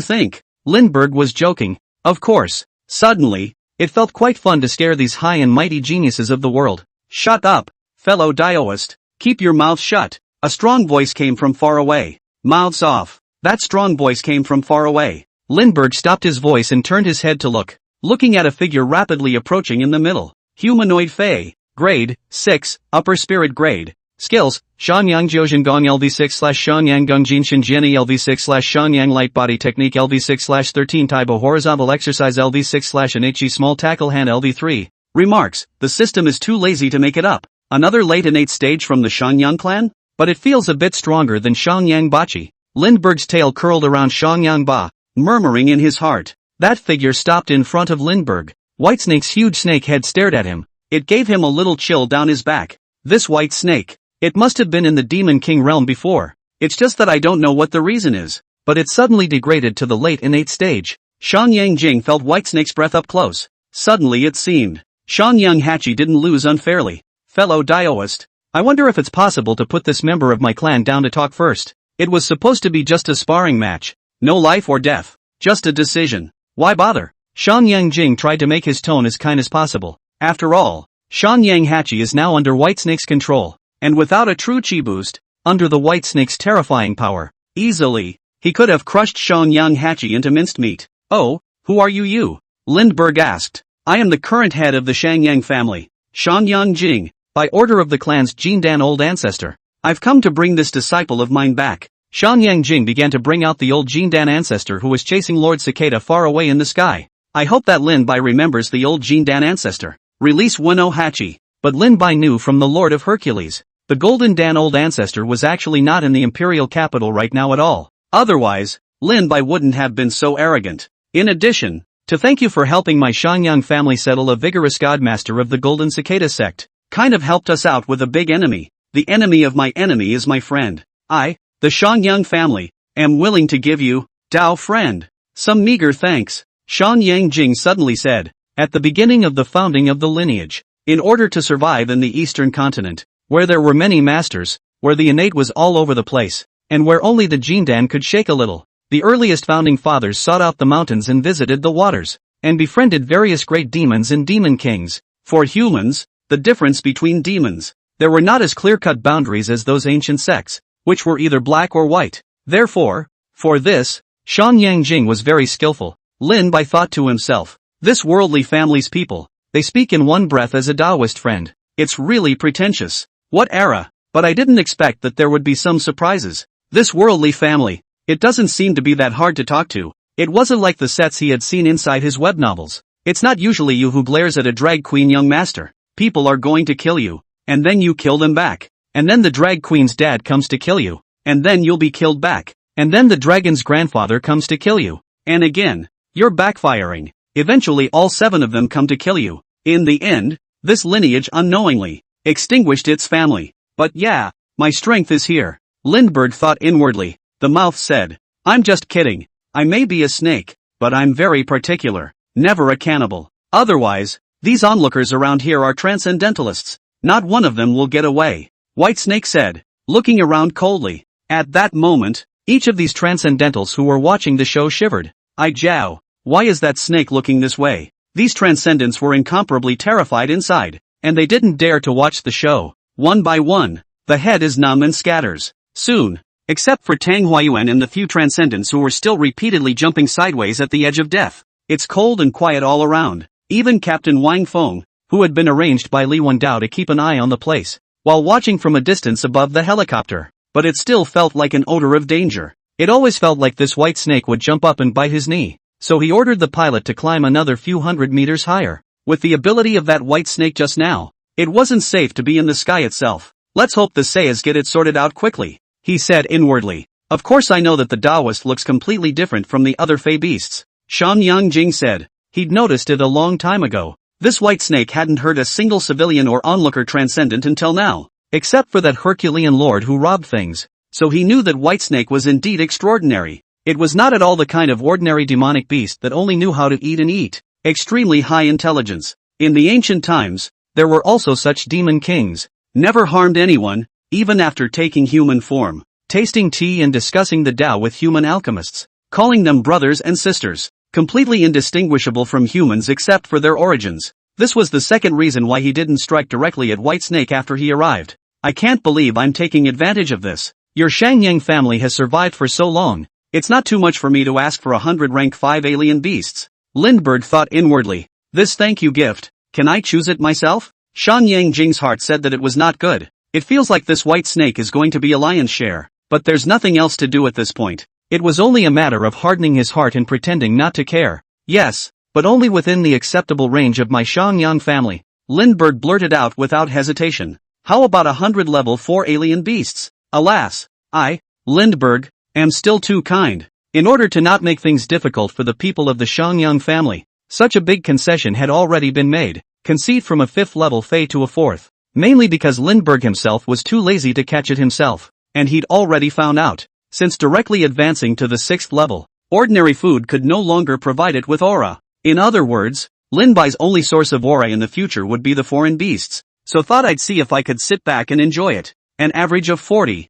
think? Lindbergh was joking. Of course. Suddenly, it felt quite fun to scare these high and mighty geniuses of the world. Shut up, fellow Dioist. Keep your mouth shut. A strong voice came from far away. Mouths off. That strong voice came from far away. Lindbergh stopped his voice and turned his head to look, looking at a figure rapidly approaching in the middle. Humanoid Fae. Grade, 6, upper spirit grade. Skills, Shanyang Jiozhen Gong LV6 slash Shanyang Gongjin Shinjiani LV6 slash Shanyang Light Body Technique LV6 slash 13 Taibo Horizontal Exercise LV6 slash NHG Small Tackle Hand LV3. Remarks, the system is too lazy to make it up. Another late innate stage from the Shanyang clan? But it feels a bit stronger than Shanyang Bachi. Lindbergh's tail curled around Shanyang Ba, murmuring in his heart. That figure stopped in front of Lindbergh. Whitesnake's huge snake head stared at him. It gave him a little chill down his back. This white snake. It must have been in the Demon King realm before. It's just that I don't know what the reason is. But it suddenly degraded to the late innate stage. Shanyang Jing felt Whitesnake's breath up close. Suddenly it seemed. Shanyang Hachi didn't lose unfairly. Fellow Daoist. I wonder if it's possible to put this member of my clan down to talk first. It was supposed to be just a sparring match. No life or death. Just a decision. Why bother? Shanyang Jing tried to make his tone as kind as possible. After all, Shanyang Hachi is now under Whitesnake's control. And without a true chi boost, under the Whitesnake's terrifying power, easily, he could have crushed Shanyang Hachi into minced meat. Oh, who are you? Lindbergh asked. I am the current head of the Shangyang family, Shanyang Jing, by order of the clan's Jindan old ancestor. I've come to bring this disciple of mine back. Shanyang Jing began to bring out the old Jindan ancestor who was chasing Lord Cicada far away in the sky. I hope that Lin Bai remembers the old Jindan ancestor. Release Weno Hachi. But Lin Bai knew from the Lord of Hercules. The Golden Dan old ancestor was actually not in the imperial capital right now at all. Otherwise, Lin Bai wouldn't have been so arrogant. In addition, to thank you for helping my Shanyang family settle a vigorous godmaster of the Golden Cicada sect. Kind of helped us out with a big enemy. The enemy of my enemy is my friend. I, the Shanyang family, am willing to give you, Dao friend, some meager thanks. Shanyang Jing suddenly said, at the beginning of the founding of the lineage, in order to survive in the eastern continent, where there were many masters, where the innate was all over the place, and where only the Jindan could shake a little, the earliest founding fathers sought out the mountains and visited the waters, and befriended various great demons and demon kings. For humans, the difference between demons, there were not as clear-cut boundaries as those ancient sects, which were either black or white. Therefore, for this, Shanyang Jing was very skillful. Lin Bai thought to himself, this worldly family's people, they speak in one breath as a Taoist friend. It's really pretentious. What era? But I didn't expect that there would be some surprises. This worldly family, it doesn't seem to be that hard to talk to. It wasn't like the sets he had seen inside his web novels. It's not usually you who glares at a drag queen young master. People are going to kill you, and then you kill them back. And then the drag queen's dad comes to kill you, and then you'll be killed back. And then the dragon's grandfather comes to kill you. And again, you're backfiring. Eventually all 7 of them come to kill you. In the end, this lineage unknowingly extinguished its family. But yeah, my strength is here. Lindbergh thought inwardly. The mouth said, I'm just kidding. I may be a snake, but I'm very particular. Never a cannibal. Otherwise, these onlookers around here are transcendentalists. Not one of them will get away. Whitesnake said, looking around coldly. At that moment, each of these transcendentals who were watching the show shivered. I jow. Why is that snake looking this way? These transcendents were incomparably terrified inside, and they didn't dare to watch the show. One by one, the head is numb and scatters. Soon, except for Tang Huayuan and the few transcendents who were still repeatedly jumping sideways at the edge of death. It's cold and quiet all around. Even Captain Wang Feng, who had been arranged by Li Wendao to keep an eye on the place, while watching from a distance above the helicopter. But it still felt like an odor of danger. It always felt like this white snake would jump up and bite his knee. So he ordered the pilot to climb another few hundred meters higher. With the ability of that white snake just now, it wasn't safe to be in the sky itself. Let's hope the Saiyas get it sorted out quickly, he said inwardly. Of course I know that the Taoist looks completely different from the other Fey beasts. Shanyang Jing said. He'd noticed it a long time ago. This white snake hadn't hurt a single civilian or onlooker transcendent until now, except for that Herculean lord who robbed things. So he knew that Whitesnake was indeed extraordinary. It was not at all the kind of ordinary demonic beast that only knew how to eat and eat. Extremely high intelligence. In the ancient times, there were also such demon kings. Never harmed anyone, even after taking human form. Tasting tea and discussing the Tao with human alchemists. Calling them brothers and sisters. Completely indistinguishable from humans except for their origins. This was the second reason why he didn't strike directly at Whitesnake after he arrived. I can't believe I'm taking advantage of this. Your Shangyang family has survived for so long. It's not too much for me to ask for 100 rank 5 alien beasts. Lindbergh thought inwardly. This thank you gift, can I choose it myself? Shanyang Jing's heart said that it was not good. It feels like this white snake is going to be a lion's share, but there's nothing else to do at this point. It was only a matter of hardening his heart and pretending not to care. Yes, but only within the acceptable range of my Xiangyang family. Lindbergh blurted out without hesitation. How about 100 level 4 alien beasts? Alas, I, Lindbergh, am still too kind. In order to not make things difficult for the people of the Xiangyang family, such a big concession had already been made, concede from a 5th level Fey to a 4th. Mainly because Lindbergh himself was too lazy to catch it himself, and he'd already found out. Since directly advancing to the 6th level, ordinary food could no longer provide it with aura. In other words, Linbai's only source of aura in the future would be the foreign beasts, so thought I'd see if I could sit back and enjoy it. An average of 40,000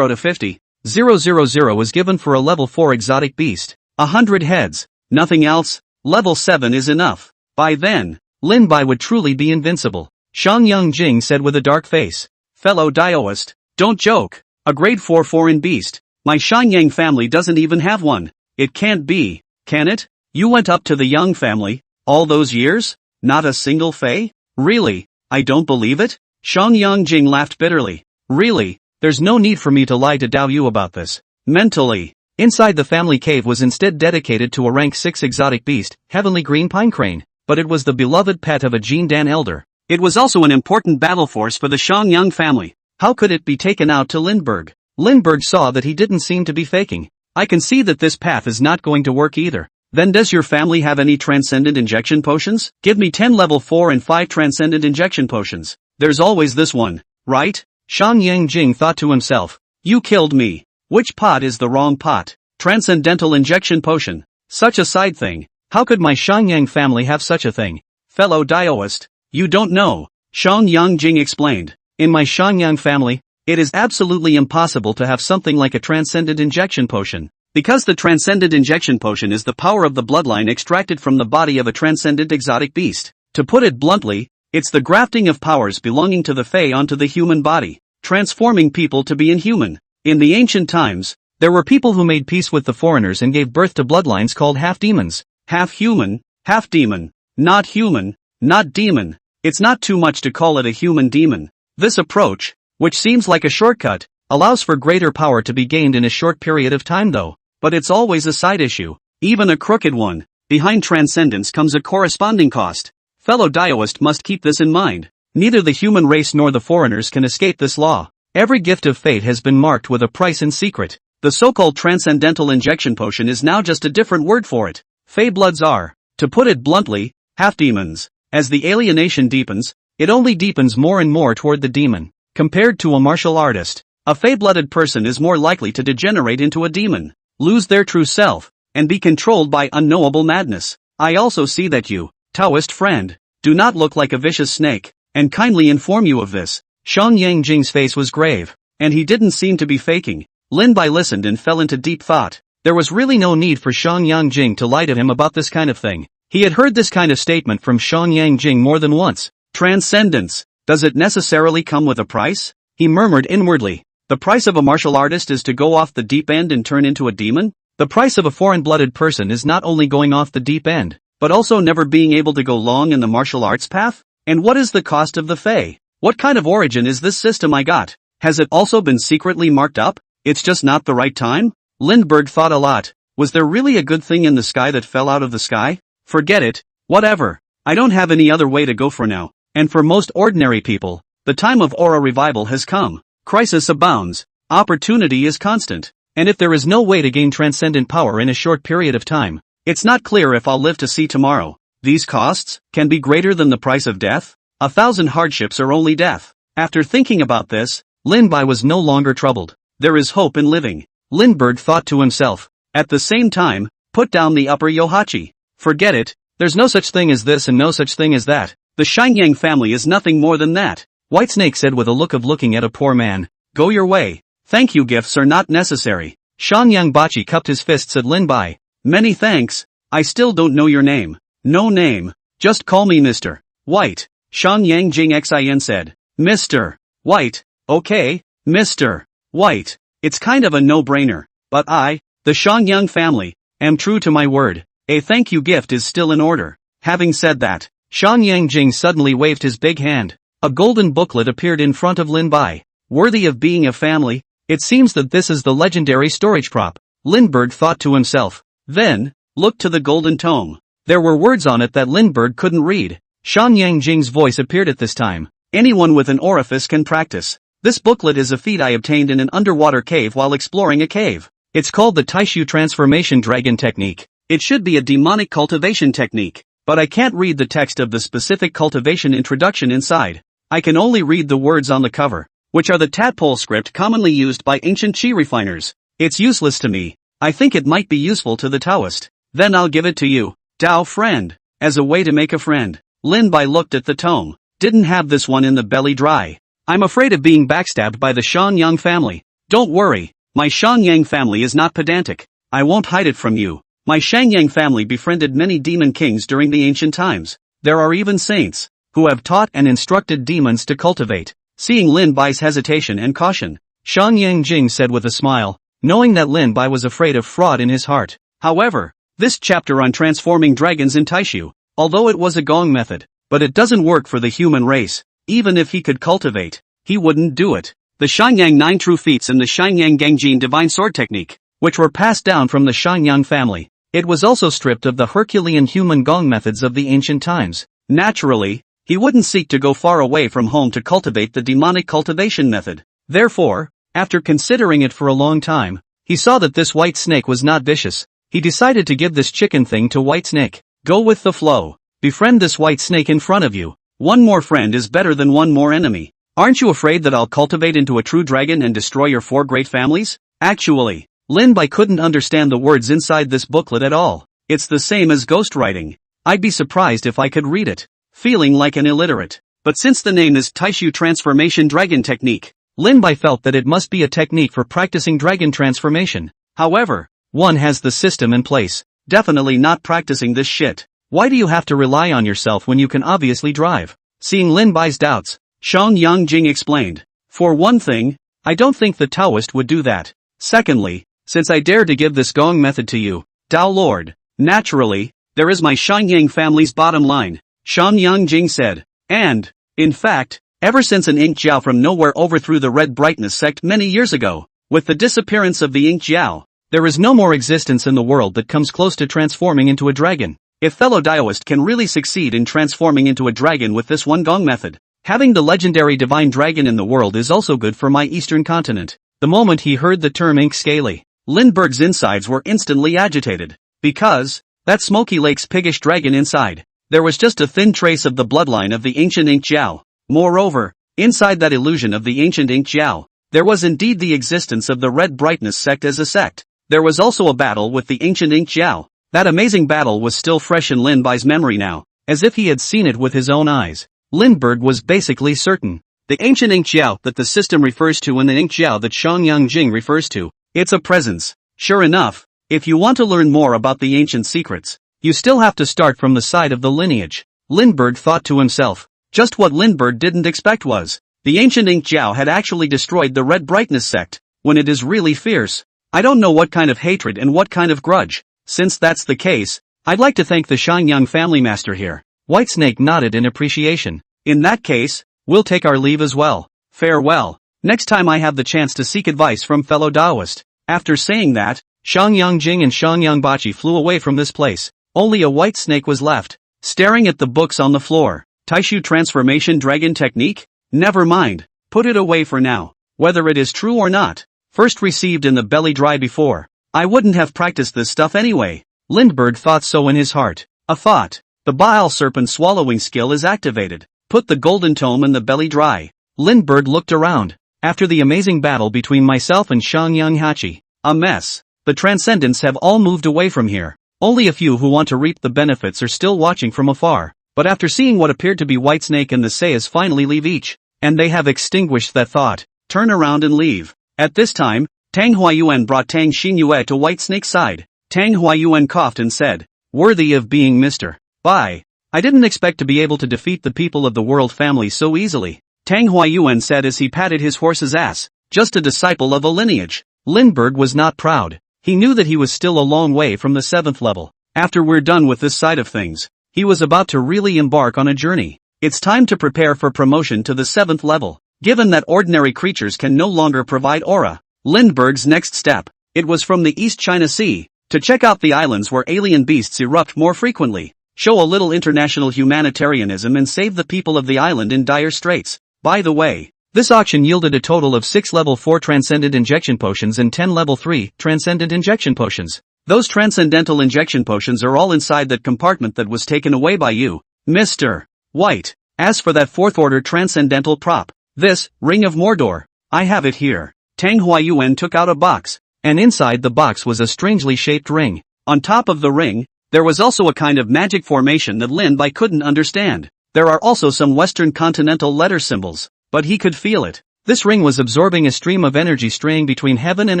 to 50,000 was given for a level 4 exotic beast. 100 heads, nothing else, level 7 is enough. By then, Linbai would truly be invincible. Xiangyang Jing said with a dark face. Fellow Daoist, don't joke. A grade 4 foreign beast. My Xiangyang family doesn't even have one. It can't be, can it? You went up to the Yang family, all those years? Not a single Fey? Really? I don't believe it? Xiangyang Jing laughed bitterly. Really? There's no need for me to lie to Dao Yu about this. Mentally. Inside the family cave was instead dedicated to a rank 6 exotic beast, heavenly green pine crane, but it was the beloved pet of a Jin Dan elder. It was also an important battle force for the Xiangyang family. How could it be taken out to Lindbergh? Lindbergh saw that he didn't seem to be faking. I can see that this path is not going to work either. Then does your family have any transcendent injection potions? Give me 10 level 4 and 5 transcendent injection potions. There's always this one, right? Xiangyang Jing thought to himself. You killed me. Which pot is the wrong pot? Transcendental injection potion. Such a side thing. How could my Xiangyang family have such a thing? Fellow Daoist, you don't know. Xiangyang Jing explained. In my Xiangyang family, it is absolutely impossible to have something like a transcendent injection potion. Because the transcendent injection potion is the power of the bloodline extracted from the body of a transcendent exotic beast. To put it bluntly, it's the grafting of powers belonging to the Fae onto the human body, transforming people to be inhuman. In the ancient times, there were people who made peace with the foreigners and gave birth to bloodlines called half-demons. Half-human, half-demon. Not human, not demon. It's not too much to call it a human demon. This approach, which seems like a shortcut, allows for greater power to be gained in a short period of time though. But it's always a side issue, even a crooked one. Behind transcendence comes a corresponding cost. Fellow Daoist must keep this in mind. Neither the human race nor the foreigners can escape this law. Every gift of fate has been marked with a price in secret. The so-called transcendental injection potion is now just a different word for it. Fey bloods are, to put it bluntly, half-demons. As the alienation deepens, it only deepens more and more toward the demon. Compared to a martial artist, a Fey-blooded person is more likely to degenerate into a demon, lose their true self, and be controlled by unknowable madness. I also see that you, Taoist friend, do not look like a vicious snake, and kindly inform you of this. Xiangyang Jing's face was grave, and he didn't seem to be faking. Linbai listened and fell into deep thought. There was really no need for Xiangyang Jing to lie to him about this kind of thing. He had heard this kind of statement from Xiangyang Jing more than once. Transcendence, does it necessarily come with a price? He murmured inwardly. The price of a martial artist is to go off the deep end and turn into a demon? The price of a foreign-blooded person is not only going off the deep end, but also never being able to go long in the martial arts path? And what is the cost of the Fae? What kind of origin is this system I got? Has it also been secretly marked up? It's just not the right time? Lindbergh thought a lot. Was there really a good thing in the sky that fell out of the sky? Forget it. Whatever. I don't have any other way to go for now. And for most ordinary people, the time of aura revival has come. Crisis abounds. Opportunity is constant. And if there is no way to gain transcendent power in a short period of time, it's not clear if I'll live to see tomorrow. These costs can be greater than the price of death? 1,000 hardships are only death. After thinking about this, Linbai was no longer troubled. There is hope in living. Lindbergh thought to himself. At the same time, put down the upper Yohachi. Forget it. There's no such thing as this and no such thing as that. The Xiangyang family is nothing more than that. Whitesnake said with a look of looking at a poor man. Go your way. Thank you, gifts are not necessary. Xiangyang Bachi cupped his fists at Linbai. Many thanks. I still don't know your name. No name. Just call me Mr. White. Xiangyang Jing Xin said. Mr. White. Okay, Mr. White. It's kind of a no-brainer. But I, the Xiangyang family, am true to my word. A thank you gift is still in order. Having said that, Xiangyang Jing suddenly waved his big hand. A golden booklet appeared in front of Lin Bai. Worthy of being a family? It seems that this is the legendary storage prop, Lindbergh thought to himself. Then, looked to the golden tome. There were words on it that Lindbergh couldn't read. Shan Yangjing's voice appeared at this time. Anyone with an orifice can practice. This booklet is a feat I obtained in an underwater cave while exploring a cave. It's called the Taishu Transformation Dragon Technique. It should be a demonic cultivation technique, but I can't read the text of the specific cultivation introduction inside. I can only read the words on the cover, which are the tadpole script commonly used by ancient chi refiners. It's useless to me. I think it might be useful to the Taoist. Then I'll give it to you, Tao friend, as a way to make a friend. Lin Bai looked at the tome. Didn't have this one in the belly dry. I'm afraid of being backstabbed by the Shanyang family. Don't worry, my Shanyang family is not pedantic. I won't hide it from you. My Shangyang family befriended many demon kings during the ancient times. There are even saints who have taught and instructed demons to cultivate. Seeing Lin Bai's hesitation and caution, Shan Yangjing said with a smile, knowing that Lin Bai was afraid of fraud in his heart. However, this chapter on transforming dragons in Taishu, although it was a gong method, but it doesn't work for the human race. Even if he could cultivate, he wouldn't do it. The Shenyang 9 True Feats and the Shenyang Gangjin Divine Sword Technique, which were passed down from the Shenyang family. It was also stripped of the Herculean human gong methods of the ancient times. Naturally, he wouldn't seek to go far away from home to cultivate the demonic cultivation method. Therefore, after considering it for a long time, he saw that this white snake was not vicious. He decided to give this chicken thing to White Snake. Go with the flow. Befriend this white snake in front of you. One more friend is better than one more enemy. Aren't you afraid that I'll cultivate into a true dragon and destroy your 4 great families? Actually, Lin Bai couldn't understand the words inside this booklet at all. It's the same as ghostwriting. I'd be surprised if I could read it. Feeling like an illiterate. But since the name is Taishu Transformation Dragon Technique, Lin Bai felt that it must be a technique for practicing dragon transformation. However, one has the system in place. Definitely not practicing this shit. Why do you have to rely on yourself when you can obviously drive? Seeing Lin Bai's doubts, Shang Yangjing explained. For one thing, I don't think the Taoist would do that. Secondly, since I dare to give this gong method to you, Tao Lord, naturally, there is my Shenyang family's bottom line. Shan Yangjing said. And, in fact, ever since an ink jiao from nowhere overthrew the Red Brightness sect many years ago, with the disappearance of the ink jiao, there is no more existence in the world that comes close to transforming into a dragon. If fellow Taoist can really succeed in transforming into a dragon with this one gong method, having the legendary divine dragon in the world is also good for my eastern continent. The moment he heard the term ink scaly, Lindbergh's insides were instantly agitated. Because, that Smoky Lake's piggish dragon inside, there was just a thin trace of the bloodline of the ancient ink jiao. Moreover, inside that illusion of the ancient ink jiao, there was indeed the existence of the Red Brightness sect as a sect. There was also a battle with the ancient ink jiao. That amazing battle was still fresh in Lin Bai's memory now, as if he had seen it with his own eyes. Lindbergh was basically certain. The ancient ink jiao that the system refers to and the ink jiao that Shang Yangjing refers to, it's a presence. Sure enough, if you want to learn more about the ancient secrets, you still have to start from the side of the lineage. Lindbergh thought to himself. Just what Lindbergh didn't expect was, the ancient ink jiao had actually destroyed the Red Brightness sect, when it is really fierce. I don't know what kind of hatred and what kind of grudge. Since that's the case, I'd like to thank the Shenyang family master here. Whitesnake nodded in appreciation. In that case, we'll take our leave as well. Farewell. Next time I have the chance to seek advice from fellow Taoist. After saying that, Shang Yangjing and Shang Yangbachi flew away from this place. Only a white snake was left, staring at the books on the floor. Taishu Transformation Dragon Technique? Never mind. Put it away for now. Whether it is true or not. First received in the belly dry before. I wouldn't have practiced this stuff anyway. Lindbergh thought so in his heart. A thought. The Baal Serpent swallowing skill is activated. Put the golden tome in the belly dry. Lindbergh looked around. After the amazing battle between myself and Shang Yanghachi, a mess. The Transcendents have all moved away from here. Only a few who want to reap the benefits are still watching from afar. But after seeing what appeared to be Whitesnake and the Sayas finally leave each, and they have extinguished that thought, turn around and leave. At this time, Tang Huayuan brought Tang Xinyue to Whitesnake's side. Tang Huayuan coughed and said, worthy of being Mr. Bai. I didn't expect to be able to defeat the people of the world family so easily. Tang Huayuan said as he patted his horse's ass, just a disciple of a lineage. Lindbergh was not proud. He knew that he was still a long way from the 7th level. After we're done with this side of things, he was about to really embark on a journey. It's time to prepare for promotion to the 7th level. Given that ordinary creatures can no longer provide aura, Lindbergh's next step, it was from the East China Sea, to check out the islands where alien beasts erupt more frequently, show a little international humanitarianism and save the people of the island in dire straits. By the way, this auction yielded a total of 6 level 4 transcendent injection potions and 10 level 3 transcendent injection potions. Those transcendental injection potions are all inside that compartment that was taken away by you, Mr. White. As for that 4th order transcendental prop, this Ring of Mordor, I have it here. Tang Huayuan took out a box, and inside the box was a strangely shaped ring. On top of the ring, there was also a kind of magic formation that Lin Bai couldn't understand. There are also some Western continental letter symbols, but he could feel it. This ring was absorbing a stream of energy straying between heaven and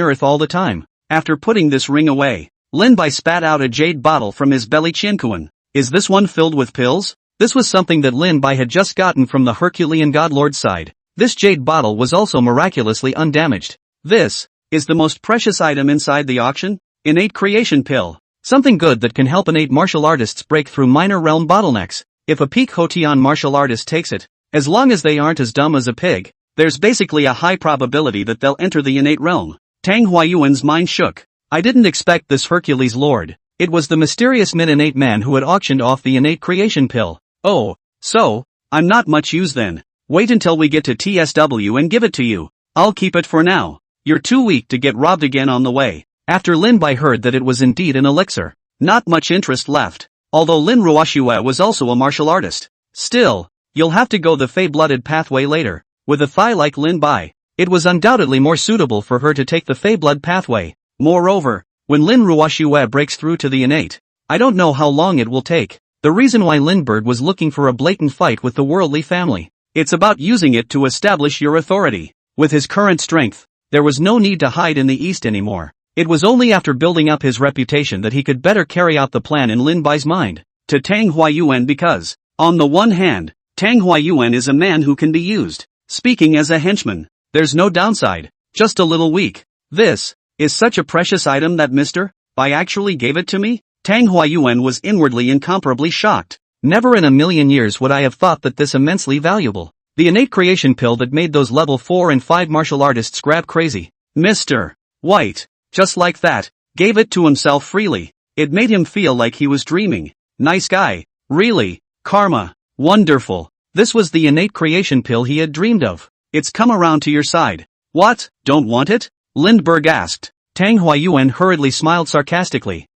earth all the time. After putting this ring away, Lin Bai spat out a jade bottle from his belly. Qiankuan, is this one filled with pills? This was something that Lin Bai had just gotten from the Herculean godlord's side. This jade bottle was also miraculously undamaged. This is the most precious item inside the auction? Innate creation pill. Something good that can help innate martial artists break through minor realm bottlenecks. If a peak Hotian martial artist takes it, as long as they aren't as dumb as a pig, there's basically a high probability that they'll enter the innate realm. Tang Huayuan's mind shook. I didn't expect this Hercules lord. It was the mysterious mid-innate man who had auctioned off the innate creation pill. Oh, so, I'm not much use then. Wait until we get to TSW and give it to you. I'll keep it for now. You're too weak to get robbed again on the way. After Lin Bai heard that it was indeed an elixir, not much interest left. Although Lin Ruoxue was also a martial artist. Still, you'll have to go the Fey-blooded pathway later. With a thigh like Lin Bai, it was undoubtedly more suitable for her to take the Fey-blood pathway. Moreover, when Lin Ruoxue breaks through to the innate, I don't know how long it will take. The reason why Lindbergh was looking for a blatant fight with the worldly family. It's about using it to establish your authority. With his current strength, there was no need to hide in the East anymore. It was only after building up his reputation that he could better carry out the plan in Lin Bai's mind. To Tang Huayuan because, on the one hand, Tang Huayuan is a man who can be used. Speaking as a henchman, there's no downside, just a little weak. This is such a precious item that Mr. Bai actually gave it to me? Tang Huayuan was inwardly incomparably shocked. Never in a million years would I have thought that this immensely valuable. The innate creation pill that made those level 4 and 5 martial artists grab crazy. Mr. White, just like that, gave it to himself freely. It made him feel like he was dreaming. Nice guy, really. Karma, wonderful. This was the innate creation pill he had dreamed of. It's come around to your side. What, don't want it? Lindbergh asked. Tang Huayuan hurriedly smiled sarcastically.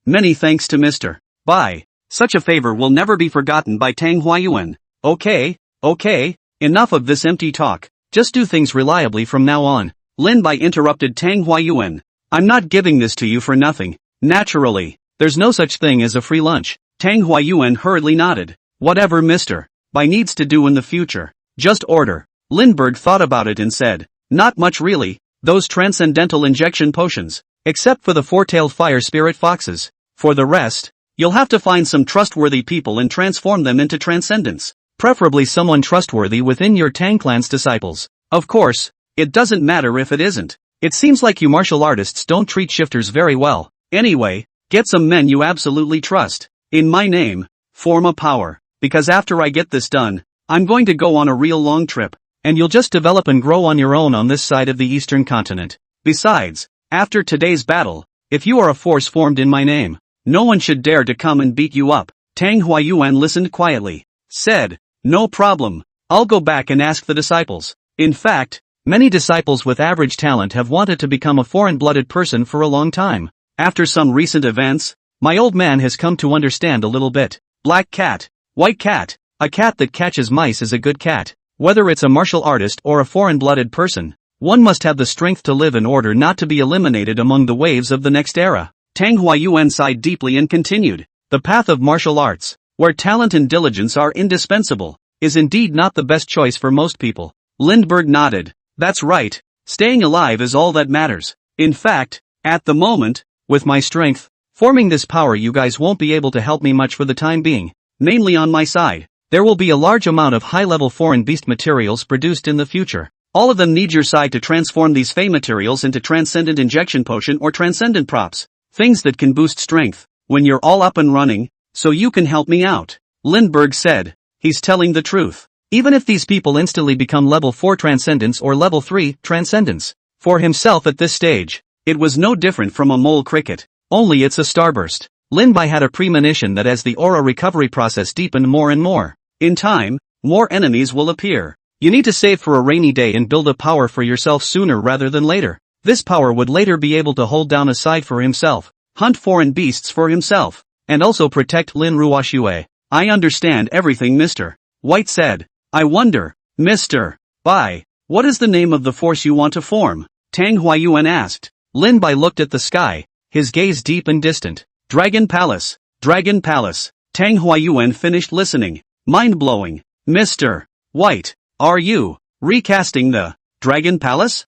Many thanks to Mr. Bai. Such a favor will never be forgotten by Tang Huayuan. Okay, enough of this empty talk. Just do things reliably from now on. Lin Bai interrupted Tang Huayuan. I'm not giving this to you for nothing. Naturally, there's no such thing as a free lunch. Tang Huayuan hurriedly nodded. Whatever Mr. Bai needs to do in the future, just order. Lindbergh thought about it and said, not much really, those transcendental injection potions, except for the 4-tailed fire spirit foxes. For the rest, you'll have to find some trustworthy people and transform them into transcendence. Preferably someone trustworthy within your Tang clan's disciples. Of course, it doesn't matter if it isn't. It seems like you martial artists don't treat shifters very well. Anyway, get some men you absolutely trust. In my name, form a power. Because after I get this done, I'm going to go on a real long trip. And you'll just develop and grow on your own on this side of the eastern continent. Besides, after today's battle, if you are a force formed in my name, no one should dare to come and beat you up. Tang Huayuan listened quietly. Said, no problem. I'll go back and ask the disciples. In fact, many disciples with average talent have wanted to become a foreign-blooded person for a long time. After some recent events, my old man has come to understand a little bit. Black cat, white cat, a cat that catches mice is a good cat. Whether it's a martial artist or a foreign-blooded person, one must have the strength to live in order not to be eliminated among the waves of the next era. Tang Huayuan sighed deeply and continued. The path of martial arts, where talent and diligence are indispensable, is indeed not the best choice for most people. Lindbergh nodded. That's right, staying alive is all that matters. In fact, at the moment, with my strength, forming this power you guys won't be able to help me much for the time being. Namely on my side, there will be a large amount of high-level foreign beast materials produced in the future. All of them need your side to transform these Fey materials into transcendent injection potion or transcendent props. Things that can boost strength, when you're all up and running, so you can help me out. Lindbergh said. he's telling the truth. Even if these people instantly become level 4 transcendence or level 3 transcendence. For himself at this stage, it was no different from a mole cricket. Only it's a starburst. Lin Bai had a premonition that as the aura recovery process deepened more and more, in time, more enemies will appear. You need to save for a rainy day and build a power for yourself sooner rather than later. This power would later be able to hold down a side for himself, hunt foreign beasts for himself, and also protect Lin Ruoxue. I understand everything, Mr. White said. I wonder, Mr. Bai, what is the name of the force you want to form? Tang Huayuan asked. Lin Bai looked at the sky, his gaze deep and distant. Dragon Palace. Dragon Palace. Tang Huayuan finished listening. Mind-blowing. Mr. White, are you recasting the Dragon Palace?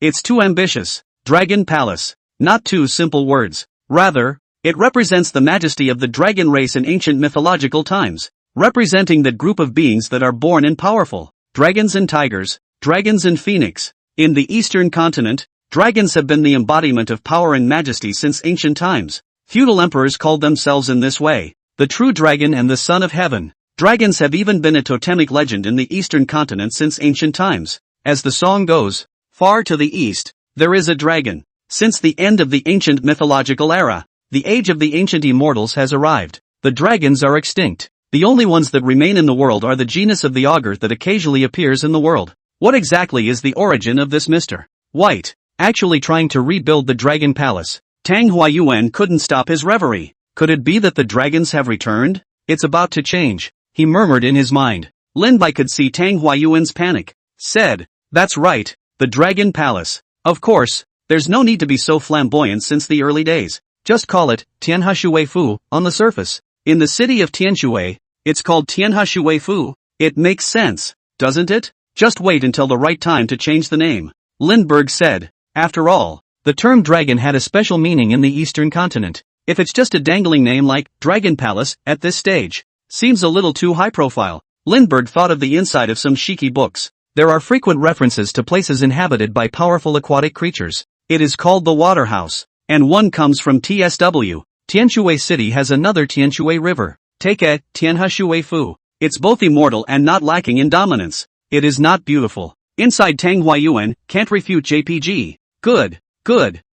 It's too ambitious. Dragon Palace. Not two simple words. Rather, it represents the majesty of the dragon race in ancient mythological times, representing that group of beings that are born and powerful. Dragons and tigers, dragons and phoenix. In the eastern continent, dragons have been the embodiment of power and majesty since ancient times. Feudal emperors called themselves in this way, the true dragon and the son of heaven. Dragons have even been a totemic legend in the eastern continent since ancient times. As the song goes, far to the east, there is a dragon. Since the end of the ancient mythological era, the age of the ancient immortals has arrived. The dragons are extinct. The only ones that remain in the world are the genus of the augur that occasionally appears in the world. What exactly is the origin of this Mr. White actually trying to rebuild the Dragon Palace? Tang Huayuan couldn't stop his reverie. Could it be that the dragons have returned? It's about to change, he murmured in his mind. Lin Bai could see Tang Huayuan's panic. Said, that's right, the Dragon Palace. Of course, there's no need to be so flamboyant since the early days. Just call it Tianhashui Fu on the surface. In the city of Tianshui, it's called Tianhashui Fu. It makes sense, doesn't it? Just wait until the right time to change the name. Lindbergh said. After all, the term dragon had a special meaning in the eastern continent. If it's just a dangling name like Dragon Palace at this stage, seems a little too high profile. Lindbergh thought of the inside of some shiki books. There are frequent references to places inhabited by powerful aquatic creatures. It is called the Water House, and one comes from TSW. Tianshui City has another Tianshui River. Take a Tianhashui Fu. It's both immortal and not lacking in dominance. It is not beautiful. Inside Tang Huayuan can't refute JPG. Good.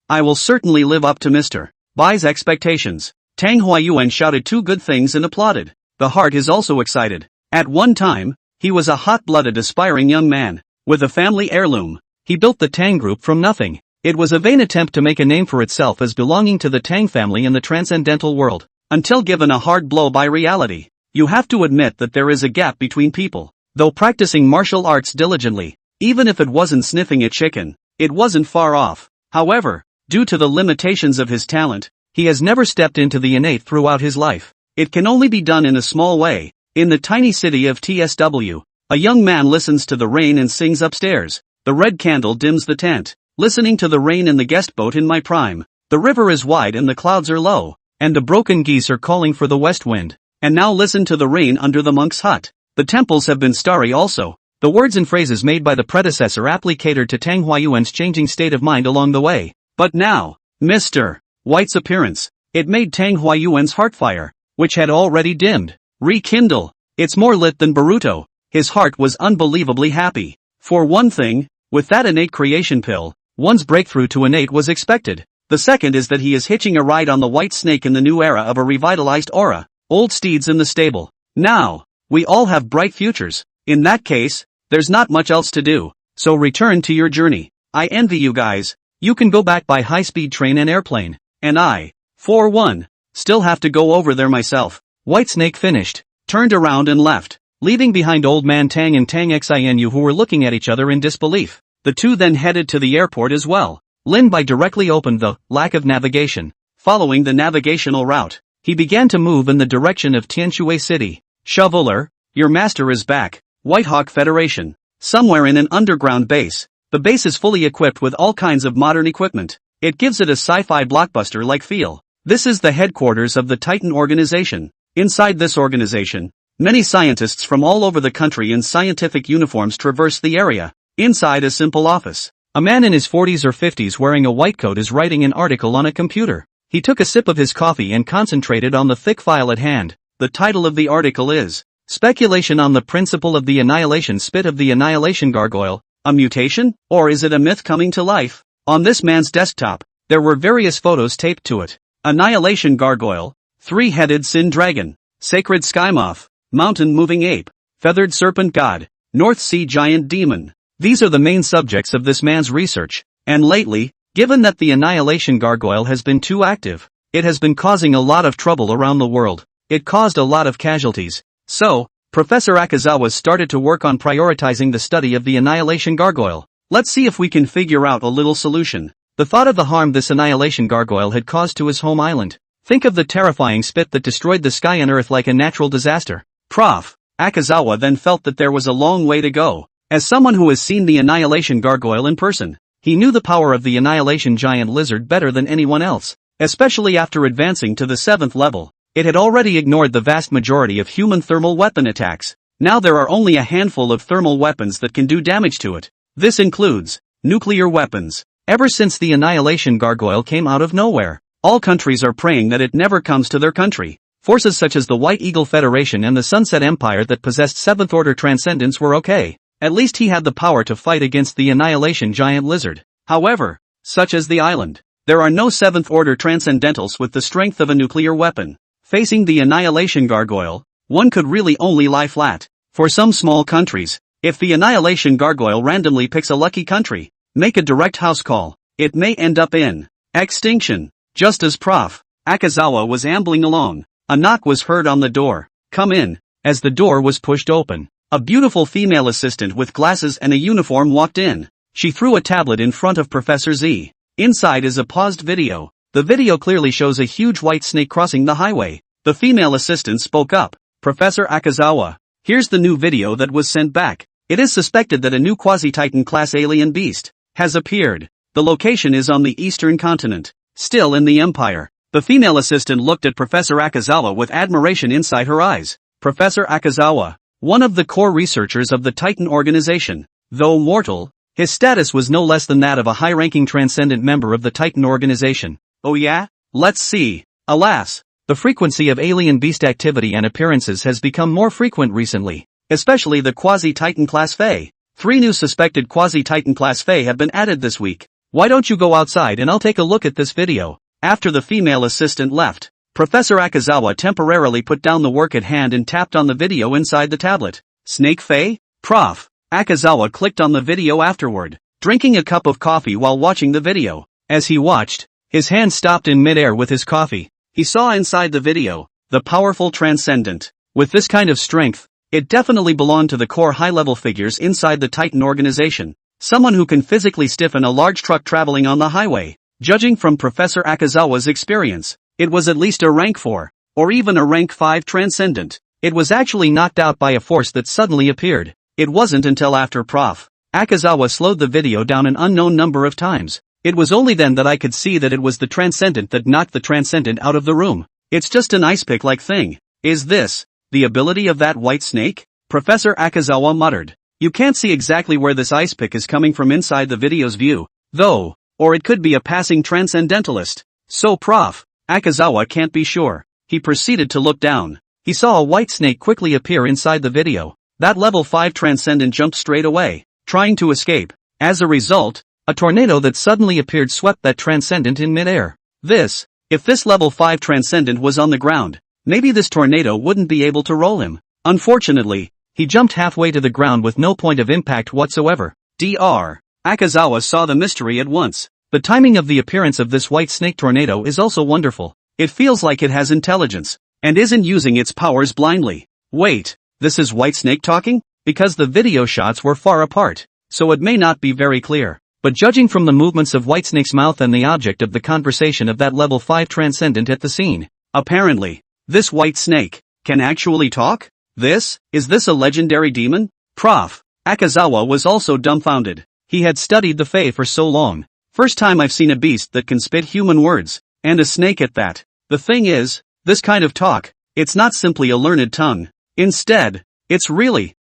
I will certainly live up to Mr. Bai's expectations. Tang Huayuan shouted two good things and applauded. The heart is also excited. At one time, he was a hot-blooded aspiring young man. With a family heirloom, he built the Tang group from nothing. It was a vain attempt to make a name for itself as belonging to the Tang family in the transcendental world, until given a hard blow by reality. You have to admit that there is a gap between people. Though practicing martial arts diligently, even if it wasn't sniffing a chicken, it wasn't far off. However, due to the limitations of his talent, he has never stepped into the innate throughout his life. It can only be done in a small way. In the tiny city of TSW, a young man listens to the rain and sings upstairs. The red candle dims the tent. Listening to the rain in the guest boat in my prime. The river is wide and the clouds are low, and the broken geese are calling for the west wind. And now listen to the rain under the monk's hut. The temples have been starry also. The words and phrases made by the predecessor aptly catered to Tang Huayuan's changing state of mind along the way. But now, Mr. White's appearance, it made Tang Huayuan's heart fire, which had already dimmed, rekindle. It's more lit than Boruto. His heart was unbelievably happy. For one thing, with that innate creation pill, one's breakthrough to innate was expected. The second is that he is hitching a ride on the white snake in the new era of a revitalized aura. Old steeds in the stable. Now, we all have bright futures. In that case, there's not much else to do. So return to your journey. I envy you guys. You can go back by high-speed train and airplane. And I, for one, still have to go over there myself. White Snake finished, turned around and left, leaving behind Old Man Tang and Tang Xinu who were looking at each other in disbelief. The two then headed to the airport as well. Lin Bai directly opened the lack of navigation. Following the navigational route, he began to move in the direction of Tianshui City. Shoveler, your master is back. Whitehawk Federation. Somewhere in an underground base. The base is fully equipped with all kinds of modern equipment. It gives it a sci-fi blockbuster-like feel. This is the headquarters of the Titan organization. Inside this organization, many scientists from all over the country in scientific uniforms traverse the area. Inside a simple office, a man in his 40s or 50s wearing a white coat is writing an article on a computer. He took a sip of his coffee and concentrated on the thick file at hand. The title of the article is, Speculation on the principle of the annihilation spit of the annihilation gargoyle, a mutation, or is it a myth coming to life? On this man's desktop, there were various photos taped to it. Annihilation gargoyle, three-headed sin dragon, sacred sky moth, mountain moving ape, feathered serpent god, North Sea giant demon. These are the main subjects of this man's research, and lately, given that the annihilation gargoyle has been too active, it has been causing a lot of trouble around the world. It caused a lot of casualties. So, Professor Akazawa started to work on prioritizing the study of the annihilation gargoyle. Let's see if we can figure out a little solution. The thought of the harm this annihilation gargoyle had caused to his home island. Think of the terrifying spit that destroyed the sky and earth like a natural disaster. Prof. Akazawa then felt that there was a long way to go. As someone who has seen the annihilation gargoyle in person, he knew the power of the annihilation giant lizard better than anyone else, especially after advancing to the 7th level. It had already ignored the vast majority of human thermal weapon attacks. Now there are only a handful of thermal weapons that can do damage to it. This includes nuclear weapons. Ever since the annihilation gargoyle came out of nowhere, all countries are praying that it never comes to their country. Forces such as the White Eagle Federation and the Sunset Empire that possessed 7th order transcendence were okay. At least he had the power to fight against the annihilation giant lizard. However, such as the island, there are no 7th order transcendentals with the strength of a nuclear weapon. Facing the annihilation gargoyle, one could really only lie flat. For some small countries, if the annihilation gargoyle randomly picks a lucky country, make a direct house call, it may end up in extinction. Just as Prof. Akazawa was ambling along, a knock was heard on the door. Come in. As the door was pushed open, a beautiful female assistant with glasses and a uniform walked in. She threw a tablet in front of Professor Z. Inside is a paused video. The video clearly shows a huge white snake crossing the highway. The female assistant spoke up. Professor Akazawa, here's the new video that was sent back. It is suspected that a new quasi-titan class alien beast has appeared. The location is on the eastern continent, still in the Empire. The female assistant looked at Professor Akazawa with admiration inside her eyes. Professor Akazawa, one of the core researchers of the Titan organization, though mortal, his status was no less than that of a high-ranking transcendent member of the Titan organization. Oh yeah? Let's see. Alas, the frequency of alien beast activity and appearances has become more frequent recently, especially the quasi-titan class Fae. 3 new suspected quasi-titan class Fae have been added this week. Why don't you go outside and I'll take a look at this video? After the female assistant left, Professor Akazawa temporarily put down the work at hand and tapped on the video inside the tablet. Snake Fae? Prof. Akazawa clicked on the video afterward, drinking a cup of coffee while watching the video. As he watched, his hand stopped in midair with his coffee. He saw inside the video, the powerful transcendent. With this kind of strength, it definitely belonged to the core high-level figures inside the Titan organization. Someone who can physically stiffen a large truck traveling on the highway. Judging from Professor Akazawa's experience, it was at least a rank 4, or even a rank 5 transcendent. It was actually knocked out by a force that suddenly appeared. It wasn't until after Prof. Akazawa slowed the video down an unknown number of times. It was only then that I could see that it was the transcendent that knocked the transcendent out of the room. It's just an ice pick-like thing. Is this the ability of that white snake? Professor Akazawa muttered. You can't see exactly where this ice pick is coming from inside the video's view, though, or it could be a passing transcendentalist. So Prof. Akazawa can't be sure. He proceeded to look down. He saw a white snake quickly appear inside the video. That level 5 transcendent jumped straight away, trying to escape. As a result, a tornado that suddenly appeared swept that transcendent in midair. If this level 5 transcendent was on the ground, maybe this tornado wouldn't be able to roll him. Unfortunately, he jumped halfway to the ground with no point of impact whatsoever. Dr. Akazawa saw the mystery at once. The timing of the appearance of this white snake tornado is also wonderful. It feels like it has intelligence, and isn't using its powers blindly. Wait, this is white snake talking? Because the video shots were far apart, so it may not be very clear. But judging from the movements of Whitesnake's mouth and the object of the conversation of that level 5 transcendent at the scene, apparently, this white snake can actually talk? Is this a legendary demon? Prof. Akazawa was also dumbfounded. He had studied the Fae for so long. First time I've seen a beast that can spit human words, and a snake at that. The thing is, this kind of talk, it's not simply a learned tongue. Instead, it's really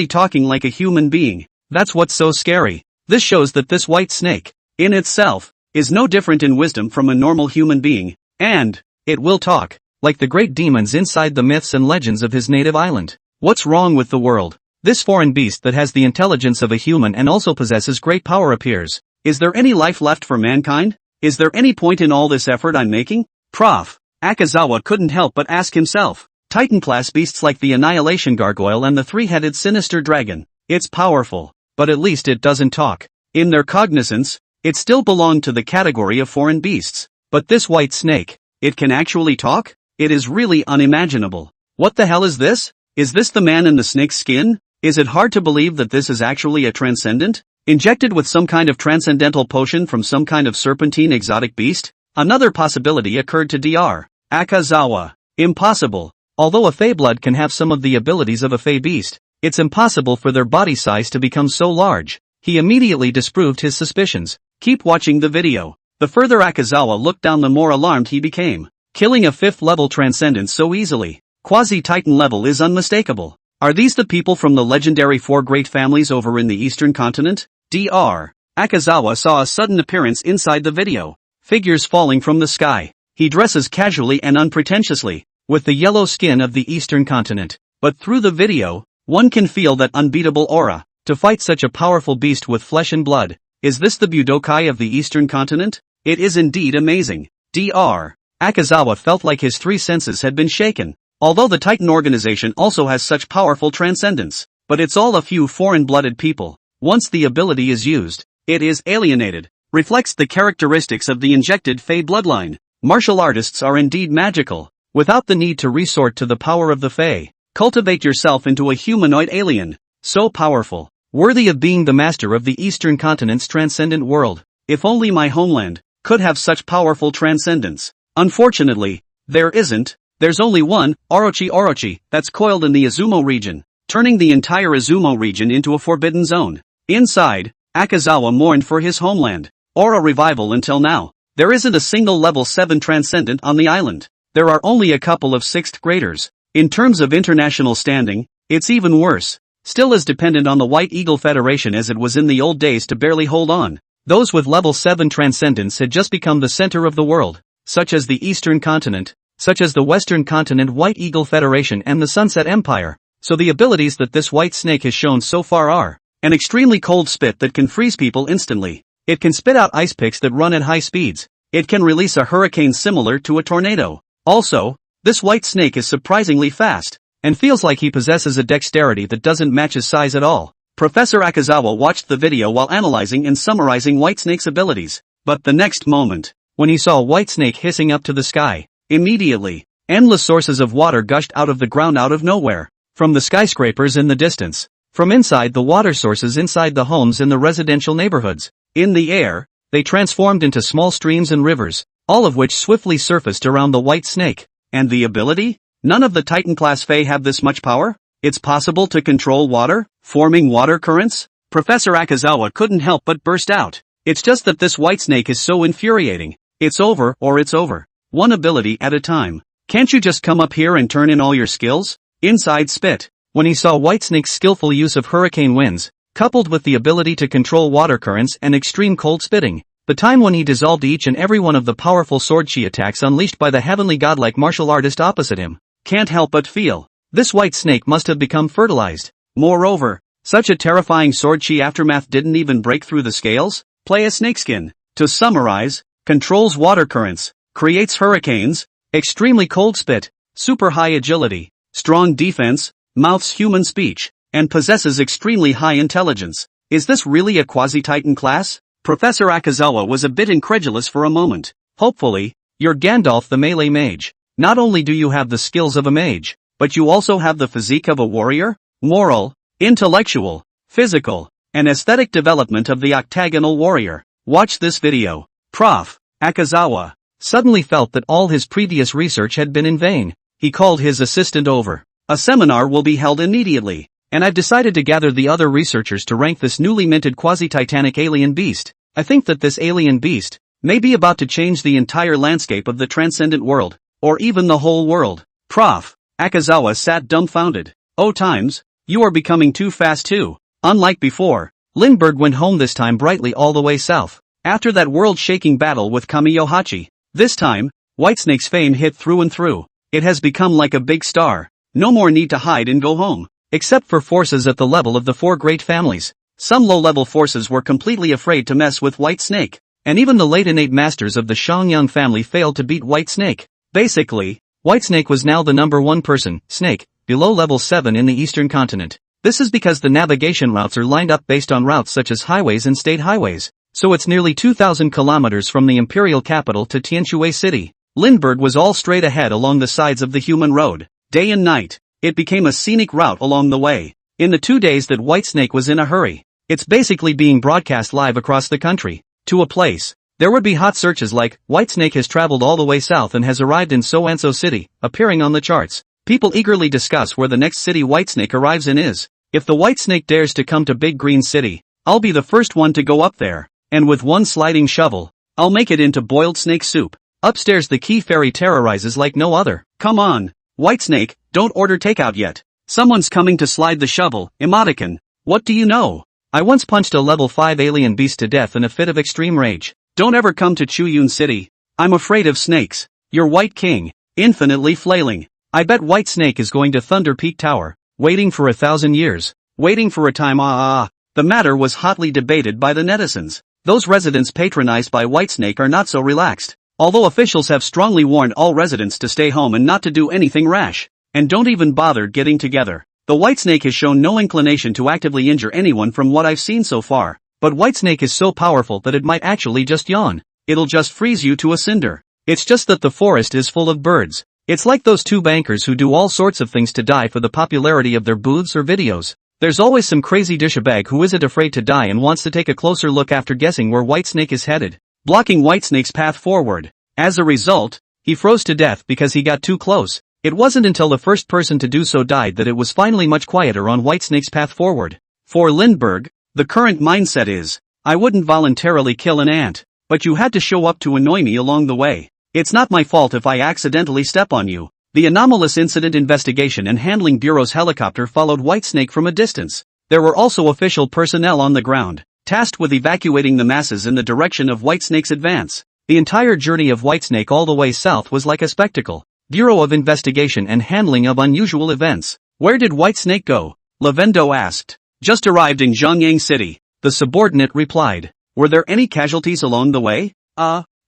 talking like a human being. That's what's so scary. This shows that this white snake, in itself, is no different in wisdom from a normal human being, and it will talk. like the great demons inside the myths and legends of his native island. What's wrong with the world? This foreign beast that has the intelligence of a human and also possesses great power appears. Is there any life left for mankind? Is there any point in all this effort I'm making? Prof. Akazawa couldn't help but ask himself. Titan-class beasts like the Annihilation Gargoyle and the three-headed sinister dragon. It's powerful, but at least it doesn't talk. In their cognizance, it still belonged to the category of foreign beasts. But this white snake, it can actually talk? It is really unimaginable. What the hell is this? Is this the man in the snake's skin? Is it hard to believe that this is actually a transcendent? Injected with some kind of transcendental potion from some kind of serpentine exotic beast? Another possibility occurred to Dr. Akazawa. Impossible. Although a Fey blood can have some of the abilities of a Fey beast, it's impossible for their body size to become so large. He immediately disproved his suspicions. Keep watching the video. The further Akazawa looked down, the more alarmed he became. Killing a 5th level transcendent so easily. Quasi-Titan level is unmistakable. Are these the people from the legendary 4 great families over in the eastern continent? Dr. Akazawa saw a sudden appearance inside the video. Figures falling from the sky. He dresses casually and unpretentiously, with the yellow skin of the eastern continent. But through the video, one can feel that unbeatable aura. To fight such a powerful beast with flesh and blood. Is this the Budokai of the eastern continent? It is indeed amazing. Dr. Akazawa felt like his 3 senses had been shaken. Although the Titan organization also has such powerful transcendence, but it's all a few foreign-blooded people. Once the ability is used, it is alienated. Reflects the characteristics of the injected Fey bloodline. Martial artists are indeed magical, without the need to resort to the power of the Fey. Cultivate yourself into a humanoid alien, so powerful, worthy of being the master of the eastern continent's transcendent world. If only my homeland could have such powerful transcendence. Unfortunately, there isn't. There's only one, Orochi, that's coiled in the Izumo region, turning the entire Izumo region into a forbidden zone. Inside, Akazawa mourned for his homeland. Aura revival until now. There isn't a single level 7 transcendent on the island. There are only a couple of 6th graders. In terms of international standing, it's even worse. Still as dependent on the White Eagle Federation as it was in the old days to barely hold on. Those with level 7 transcendence had just become the center of the world, such as the Eastern Continent, such as the Western Continent White Eagle Federation and the Sunset Empire. So the abilities that this white snake has shown so far are an extremely cold spit that can freeze people instantly. It can spit out ice picks that run at high speeds. It can release a hurricane similar to a tornado. Also, this white snake is surprisingly fast, and feels like he possesses a dexterity that doesn't match his size at all. Professor Akazawa watched the video while analyzing and summarizing Whitesnake's abilities. But the next moment, when he saw Whitesnake hissing up to the sky, immediately, endless sources of water gushed out of the ground out of nowhere. From the skyscrapers in the distance. From inside the water sources inside the homes in the residential neighborhoods. In the air, they transformed into small streams and rivers, all of which swiftly surfaced around the white snake. And the ability? None of the Titan-class Fey have this much power? It's possible to control water, forming water currents? Professor Akazawa couldn't help but burst out. It's just that this white snake is so infuriating. It's over, or it's over. One ability at a time. Can't you just come up here and turn in all your skills? Inside spit. When he saw Whitesnake's skillful use of hurricane winds, coupled with the ability to control water currents and extreme cold spitting, the time when he dissolved each and every one of the powerful sword chi attacks unleashed by the heavenly godlike martial artist opposite him, can't help but feel, this white snake must have become fertilized. Moreover, such a terrifying sword chi aftermath didn't even break through the scales. Play a snakeskin. To summarize, controls water currents, creates hurricanes, extremely cold spit, super high agility, strong defense, mouths human speech, and possesses extremely high intelligence. Is this really a quasi-Titan class? Professor Akazawa was a bit incredulous for a moment. Hopefully, you're Gandalf the melee mage. Not only do you have the skills of a mage, but you also have the physique of a warrior, moral, intellectual, physical, and aesthetic development of the octagonal warrior. Watch this video. Prof. Akazawa suddenly felt that all his previous research had been in vain. He called his assistant over. A seminar will be held immediately, and I've decided to gather the other researchers to rank this newly minted quasi-titanic alien beast. I think that this alien beast may be about to change the entire landscape of the transcendent world, or even the whole world. Prof. Akazawa sat dumbfounded. Oh times, you are becoming too fast too. Unlike before, Lindbergh went home this time brightly all the way south. After that world-shaking battle with Kamiyohachi, this time, Whitesnake's fame hit through and through. It has become like a big star. No more need to hide and go home. Except for forces at the level of the four great families. Some low-level forces were completely afraid to mess with White Snake. And even the late innate masters of the Shangyang family failed to beat White Snake. Basically, White Snake was now the number one person, snake, below level 7 in the eastern continent. This is because the navigation routes are lined up based on routes such as highways and state highways. So it's nearly 2,000 kilometers from the imperial capital to Tianshui City. Lindbergh was all straight ahead along the sides of the human road. Day and night, it became a scenic route along the way. In the 2 days that White Snake was in a hurry, it's basically being broadcast live across the country. To a place. There would be hot searches like, White Snake has traveled all the way south and has arrived in so-and-so city, appearing on the charts. People eagerly discuss where the next city White Snake arrives in is. If the White Snake dares to come to Big Green City, I'll be the first one to go up there. And with one sliding shovel, I'll make it into boiled snake soup. Upstairs the key fairy terrorizes like no other. Come on, White Snake, don't order takeout yet. Someone's coming to slide the shovel, emoticon. What do you know? I once punched a level 5 alien beast to death in a fit of extreme rage. Don't ever come to Chuyun City. I'm afraid of snakes. Your White King, infinitely flailing. I bet White Snake is going to Thunder Peak Tower, waiting for 1,000 years. Waiting for a time The matter was hotly debated by the netizens. Those residents patronized by White Snake are not so relaxed. Although officials have strongly warned all residents to stay home and not to do anything rash. And don't even bother getting together. The White Snake has shown no inclination to actively injure anyone from what I've seen so far. But White Snake is so powerful that it might actually just yawn. It'll just freeze you to a cinder. It's just that the forest is full of birds. It's like those two bankers who do all sorts of things to die for the popularity of their booths or videos. There's always some crazy douchebag who isn't afraid to die and wants to take a closer look after guessing where White Snake is headed, blocking White Snake's path forward. As a result, he froze to death because he got too close. It wasn't until the first person to do so died that it was finally much quieter on White Snake's path forward. For Lindbergh, the current mindset is, I wouldn't voluntarily kill an ant, but you had to show up to annoy me along the way. It's not my fault if I accidentally step on you. The Anomalous Incident Investigation and Handling Bureau's helicopter followed White Snake from a distance. There were also official personnel on the ground, tasked with evacuating the masses in the direction of White Snake's advance. The entire journey of White Snake all the way south was like a spectacle. Bureau of Investigation and Handling of Unusual Events. Where did White Snake go? Lavendo asked. Just arrived in Zhongyang City, the subordinate replied. Were there any casualties along the way?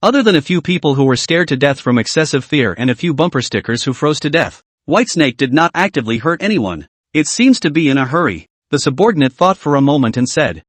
Other than a few people who were scared to death from excessive fear and a few bumper stickers who froze to death. White Snake did not actively hurt anyone. It seems to be in a hurry. The subordinate thought for a moment and said,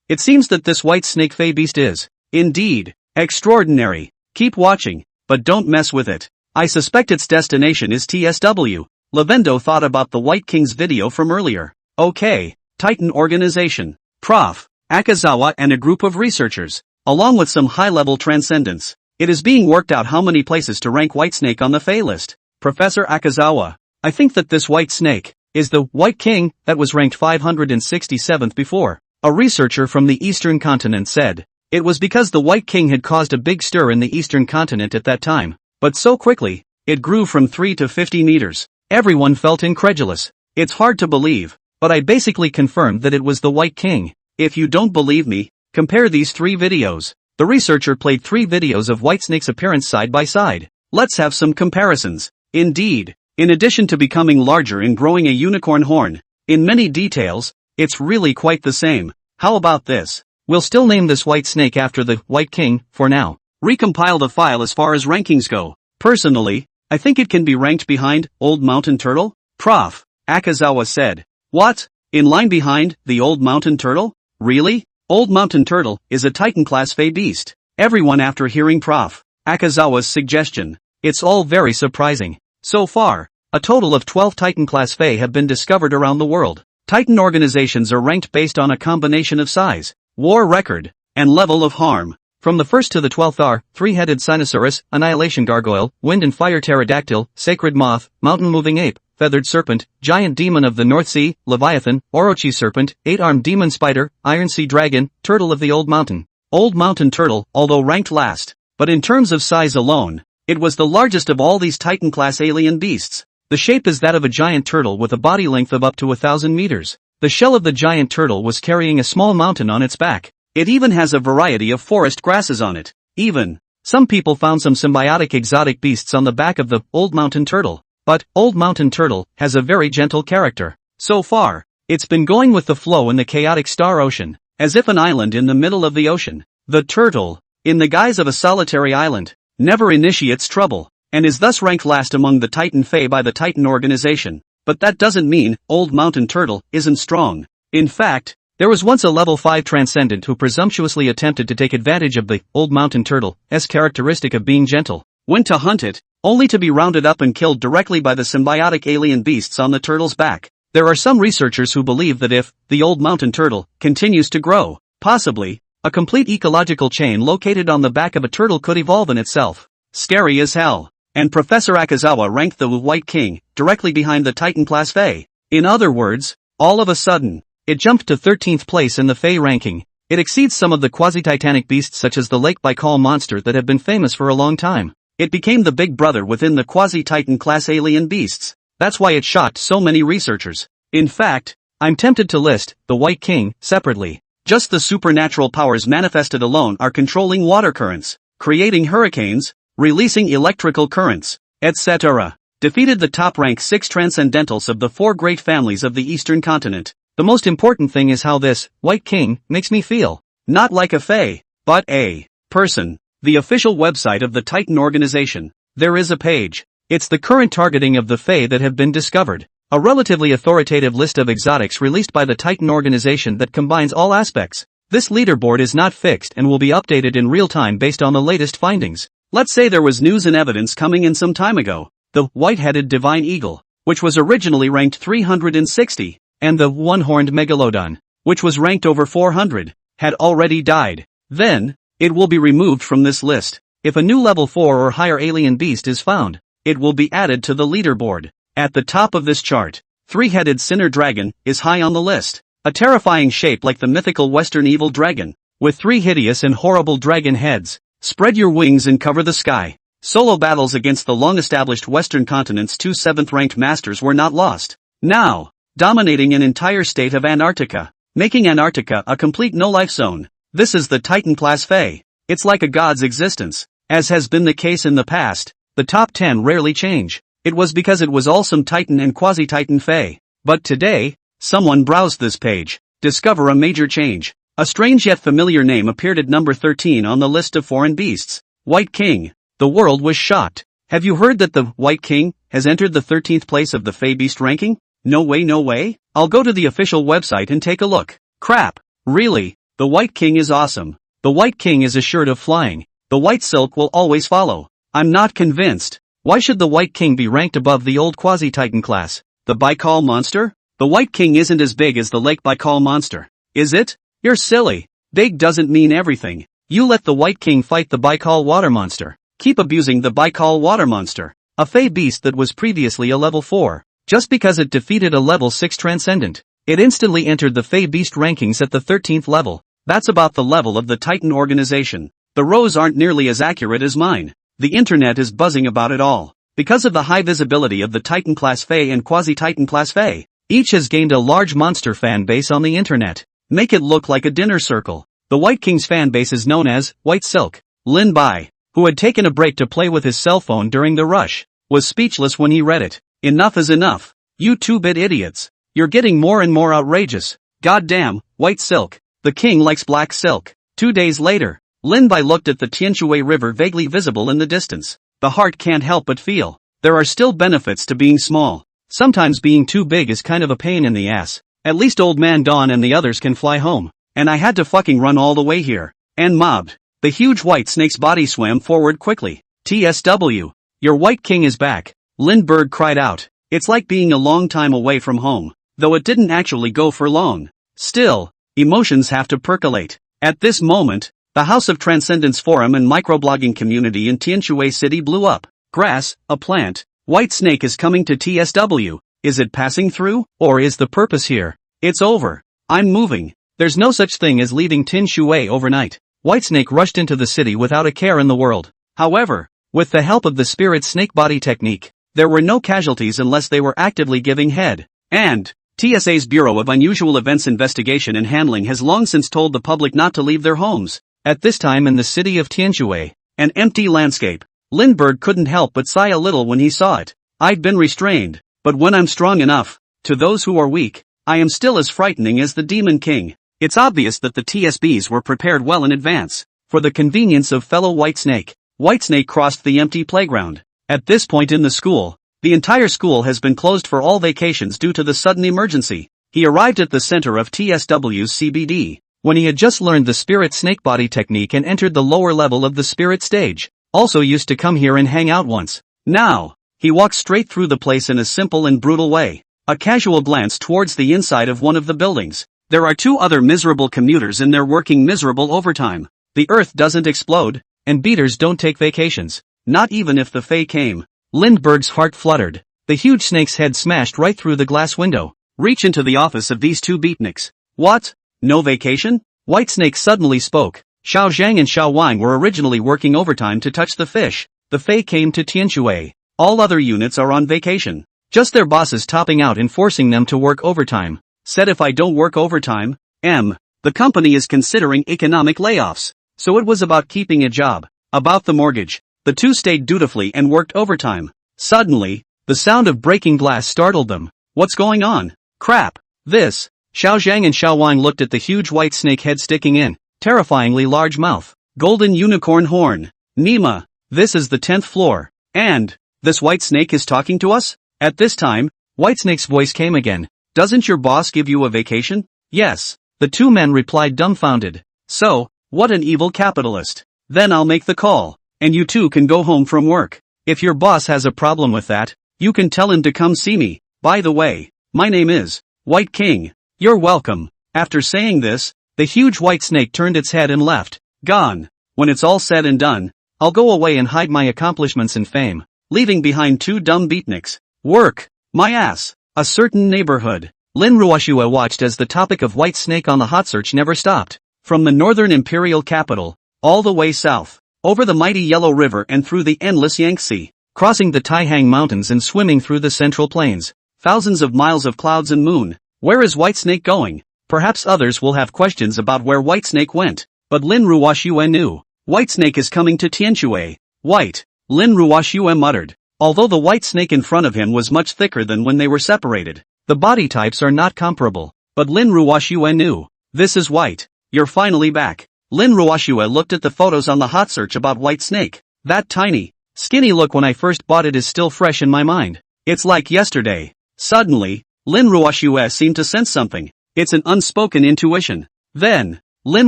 it seems that this White Snake Fey beast is, indeed, extraordinary. Keep watching, but don't mess with it. I suspect its destination is TSW. Lavendo thought about the White King's video from earlier. Okay, Titan Organization. Prof. Akazawa and a group of researchers, along with some high-level transcendents. It is being worked out how many places to rank White Snake on the Fey list. Professor Akazawa, I think that this White Snake is the White King that was ranked 567th before. A researcher from the Eastern Continent said. It was because the White King had caused a big stir in the Eastern Continent at that time. But so quickly, it grew from 3 to 50 meters. Everyone felt incredulous. It's hard to believe, but I basically confirmed that it was the White King. If you don't believe me, compare these 3 videos. The researcher played 3 videos of White Snake's appearance side by side. Let's have some comparisons. Indeed, in addition to becoming larger and growing a unicorn horn, in many details, it's really quite the same. How about this? We'll still name this White Snake after the White King, for now. Recompile the file as far as rankings go. Personally, I think it can be ranked behind Old Mountain Turtle. Prof. Akazawa said. What? In line behind the Old Mountain Turtle? Really? Old Mountain Turtle is a Titan-class Fey beast. Everyone after hearing Prof. Akazawa's suggestion. It's all very surprising. So far, a total of 12 Titan-class Fey have been discovered around the world. Titan organizations are ranked based on a combination of size, war record, and level of harm. From the 1st to the 12th are, 3-headed Sinosaurus, Annihilation Gargoyle, Wind and Fire Pterodactyl, Sacred Moth, Mountain Moving Ape, Feathered Serpent, Giant Demon of the North Sea, Leviathan, Orochi Serpent, 8-armed Demon Spider, Iron Sea Dragon, Turtle of the Old Mountain. Old Mountain Turtle, although ranked last, but in terms of size alone, it was the largest of all these Titan-class alien beasts. The shape is that of a giant turtle with a body length of up to 1,000 meters. The shell of the giant turtle was carrying a small mountain on its back. It even has a variety of forest grasses on it. Even Some people found some symbiotic exotic beasts on the back of the old mountain turtle. But old mountain turtle has a very gentle character. So far, it's been going with the flow in the chaotic star ocean, as if an island in the middle of the ocean. The turtle, in the guise of a solitary island, never initiates trouble, and is thus ranked last among the Titan Fae by the Titan organization. But that doesn't mean old mountain turtle isn't strong. In fact, there was once a level 5 transcendent who presumptuously attempted to take advantage of the old mountain turtle's characteristic of being gentle, went to hunt it, only to be rounded up and killed directly by the symbiotic alien beasts on the turtle's back. There are some researchers who believe that if the old mountain turtle continues to grow, possibly, a complete ecological chain located on the back of a turtle could evolve in itself. Scary as hell. And Professor Akazawa ranked the White King directly behind the Titan class Fae. In other words, all of a sudden, it jumped to 13th place in the Fae ranking. It exceeds some of the quasi-titanic beasts such as the Lake Baikal monster that have been famous for a long time. It became the big brother within the quasi-titan class alien beasts. That's why it shocked so many researchers. In fact, I'm tempted to list the White King separately. Just the supernatural powers manifested alone are controlling water currents, creating hurricanes, releasing electrical currents, etc. Defeated the top-rank 6 transcendentals of the 4 great families of the Eastern continent. The most important thing is how this White King makes me feel. Not like a Fae, but a person. The official website of the Titan organization. There is a page. It's the current targeting of the Fae that have been discovered. A relatively authoritative list of exotics released by the Titan organization that combines all aspects. This leaderboard is not fixed and will be updated in real time based on the latest findings. Let's say there was news and evidence coming in some time ago. The white-headed divine eagle, which was originally ranked 360, and the one-horned megalodon, which was ranked over 400, had already died. Then, it will be removed from this list. If a new level 4 or higher alien beast is found, it will be added to the leaderboard. At the top of this chart, 3-headed sinner dragon is high on the list. A terrifying shape like the mythical western evil dragon, with 3 hideous and horrible dragon heads. Spread your wings and cover the sky. Solo battles against the long-established western continent's 2 7th-ranked masters were not lost. Now, dominating an entire state of Antarctica, making Antarctica a complete no-life zone. This is the Titan class Fae. It's like a god's existence. As has been the case in the past, the top 10 rarely change. It was because it was all some Titan and quasi-Titan Fae. But today, someone browsed this page. Discover a major change. A strange yet familiar name appeared at number 13 on the list of foreign beasts. White King. The world was shocked. Have you heard that the White King has entered the 13th place of the Fae Beast ranking? No way, no way. I'll go to the official website and take a look. Crap. Really? The White King is awesome. The White King is assured of flying. The white silk will always follow. I'm not convinced. Why should the White King be ranked above the old quasi-Titan class? The Baikal monster? The White King isn't as big as the Lake Baikal monster. Is it? You're silly. Big doesn't mean everything. You let the White King fight the Baikal water monster. Keep abusing the Baikal water monster. A Fae beast that was previously a level 4. Just because it defeated a level 6 transcendent, it instantly entered the Fae beast rankings at the 13th level. That's about the level of the Titan organization. The rows aren't nearly as accurate as mine. The internet is buzzing about it all. Because of the high visibility of the Titan class Fae and quasi-Titan class Fae, each has gained a large monster fan base on the internet. Make it look like a dinner circle. The White King's fan base is known as White Silk. Lin Bai, who had taken a break to play with his cell phone during the rush, was speechless when he read it. Enough is enough. You 2-bit idiots. You're getting more and more outrageous. Goddamn, White Silk. The king likes black silk. 2 days later, Lin Bai looked at the Tianshui River vaguely visible in the distance. The heart can't help but feel. There are still benefits to being small. Sometimes being too big is kind of a pain in the ass. At least old man Don and the others can fly home. And I had to fucking run all the way here. And mobbed. The huge white snake's body swam forward quickly. TSW. Your White King is back. Lindbergh cried out. It's like being a long time away from home. Though it didn't actually go for long. Still, emotions have to percolate. At this moment, the House of Transcendence forum and microblogging community in Tianshui City blew up. Grass, a plant. White snake is coming to TSW. Is it passing through? Or is the purpose here? It's over. I'm moving. There's no such thing as leaving Tianshui overnight. Whitesnake rushed into the city without a care in the world. However, with the help of the spirit snake body technique, there were no casualties unless they were actively giving head. And TSA's Bureau of Unusual Events Investigation and Handling has long since told the public not to leave their homes. At this time in the city of Tianshui, An empty landscape. Lindbergh couldn't help but sigh a little when he saw it. I've been restrained, but when I'm strong enough, to those who are weak, I am still as frightening as the Demon King. It's obvious that the TSBs were prepared well in advance. For the convenience of fellow Whitesnake crossed the empty playground. At this point in the school, the entire school has been closed for all vacations due to the sudden emergency. He arrived at the center of TSW's CBD, when he had just learned the spirit snake body technique and entered the lower level of the spirit stage. Also used to come here and hang out once. Now, he walked straight through the place in a simple and brutal way. A casual glance towards the inside of one of the buildings. There are 2 other miserable commuters in there working miserable overtime. The earth doesn't explode, and beaters don't take vacations. Not even if the Fae came. Lindbergh's heart fluttered. The huge snake's head smashed right through the glass window. Reach into the office of these 2 beatniks. What? No vacation? Whitesnake suddenly spoke. Xiao Zhang and Xiao Wang were originally working overtime to touch the fish. The Fae came to Tianshui. All other units are on vacation. Just their bosses topping out and forcing them to work overtime. Said if I don't work overtime, the company is considering economic layoffs. So it was about keeping a job. About the mortgage. The 2 stayed dutifully and worked overtime. Suddenly, the sound of breaking glass startled them. What's going on? Crap. This. Xiao Zhang and Xiao Wang looked at the huge white snake head sticking in. Terrifyingly large mouth. Golden unicorn horn. Nima. This is the 10th floor. And, this white snake is talking to us? At this time, Whitesnake's voice came again. Doesn't your boss give you a vacation? Yes. The 2 men replied dumbfounded. So, what an evil capitalist. Then I'll make the call. And you 2 can go home from work. If your boss has a problem with that, you can tell him to come see me. By the way, my name is White King. You're welcome. After saying this, the huge white snake turned its head and left. Gone. When it's all said and done, I'll go away and hide my accomplishments and fame, leaving behind 2 dumb beatniks. Work. My ass. A certain neighborhood. Lin Ruoxue watched as the topic of white snake on the hot search never stopped. From the northern imperial capital, all the way south, over the mighty Yellow River and through the endless Yangtze, crossing the Taihang Mountains and swimming through the Central Plains. Thousands of miles of clouds and moon. Where is Whitesnake going? Perhaps others will have questions about where Whitesnake went, but Lin Ruoxue knew. Whitesnake is coming to Tianshui. White. Lin Ruoxue muttered. Although the white snake in front of him was much thicker than when they were separated, the body types are not comparable. But Lin Ruoxue knew. This is White. You're finally back. Lin Ruoxue looked at the photos on the hot search about Whitesnake. That tiny, skinny look when I first bought it is still fresh in my mind. It's like yesterday. Suddenly, Lin Ruoxue seemed to sense something. It's an unspoken intuition. Then, Lin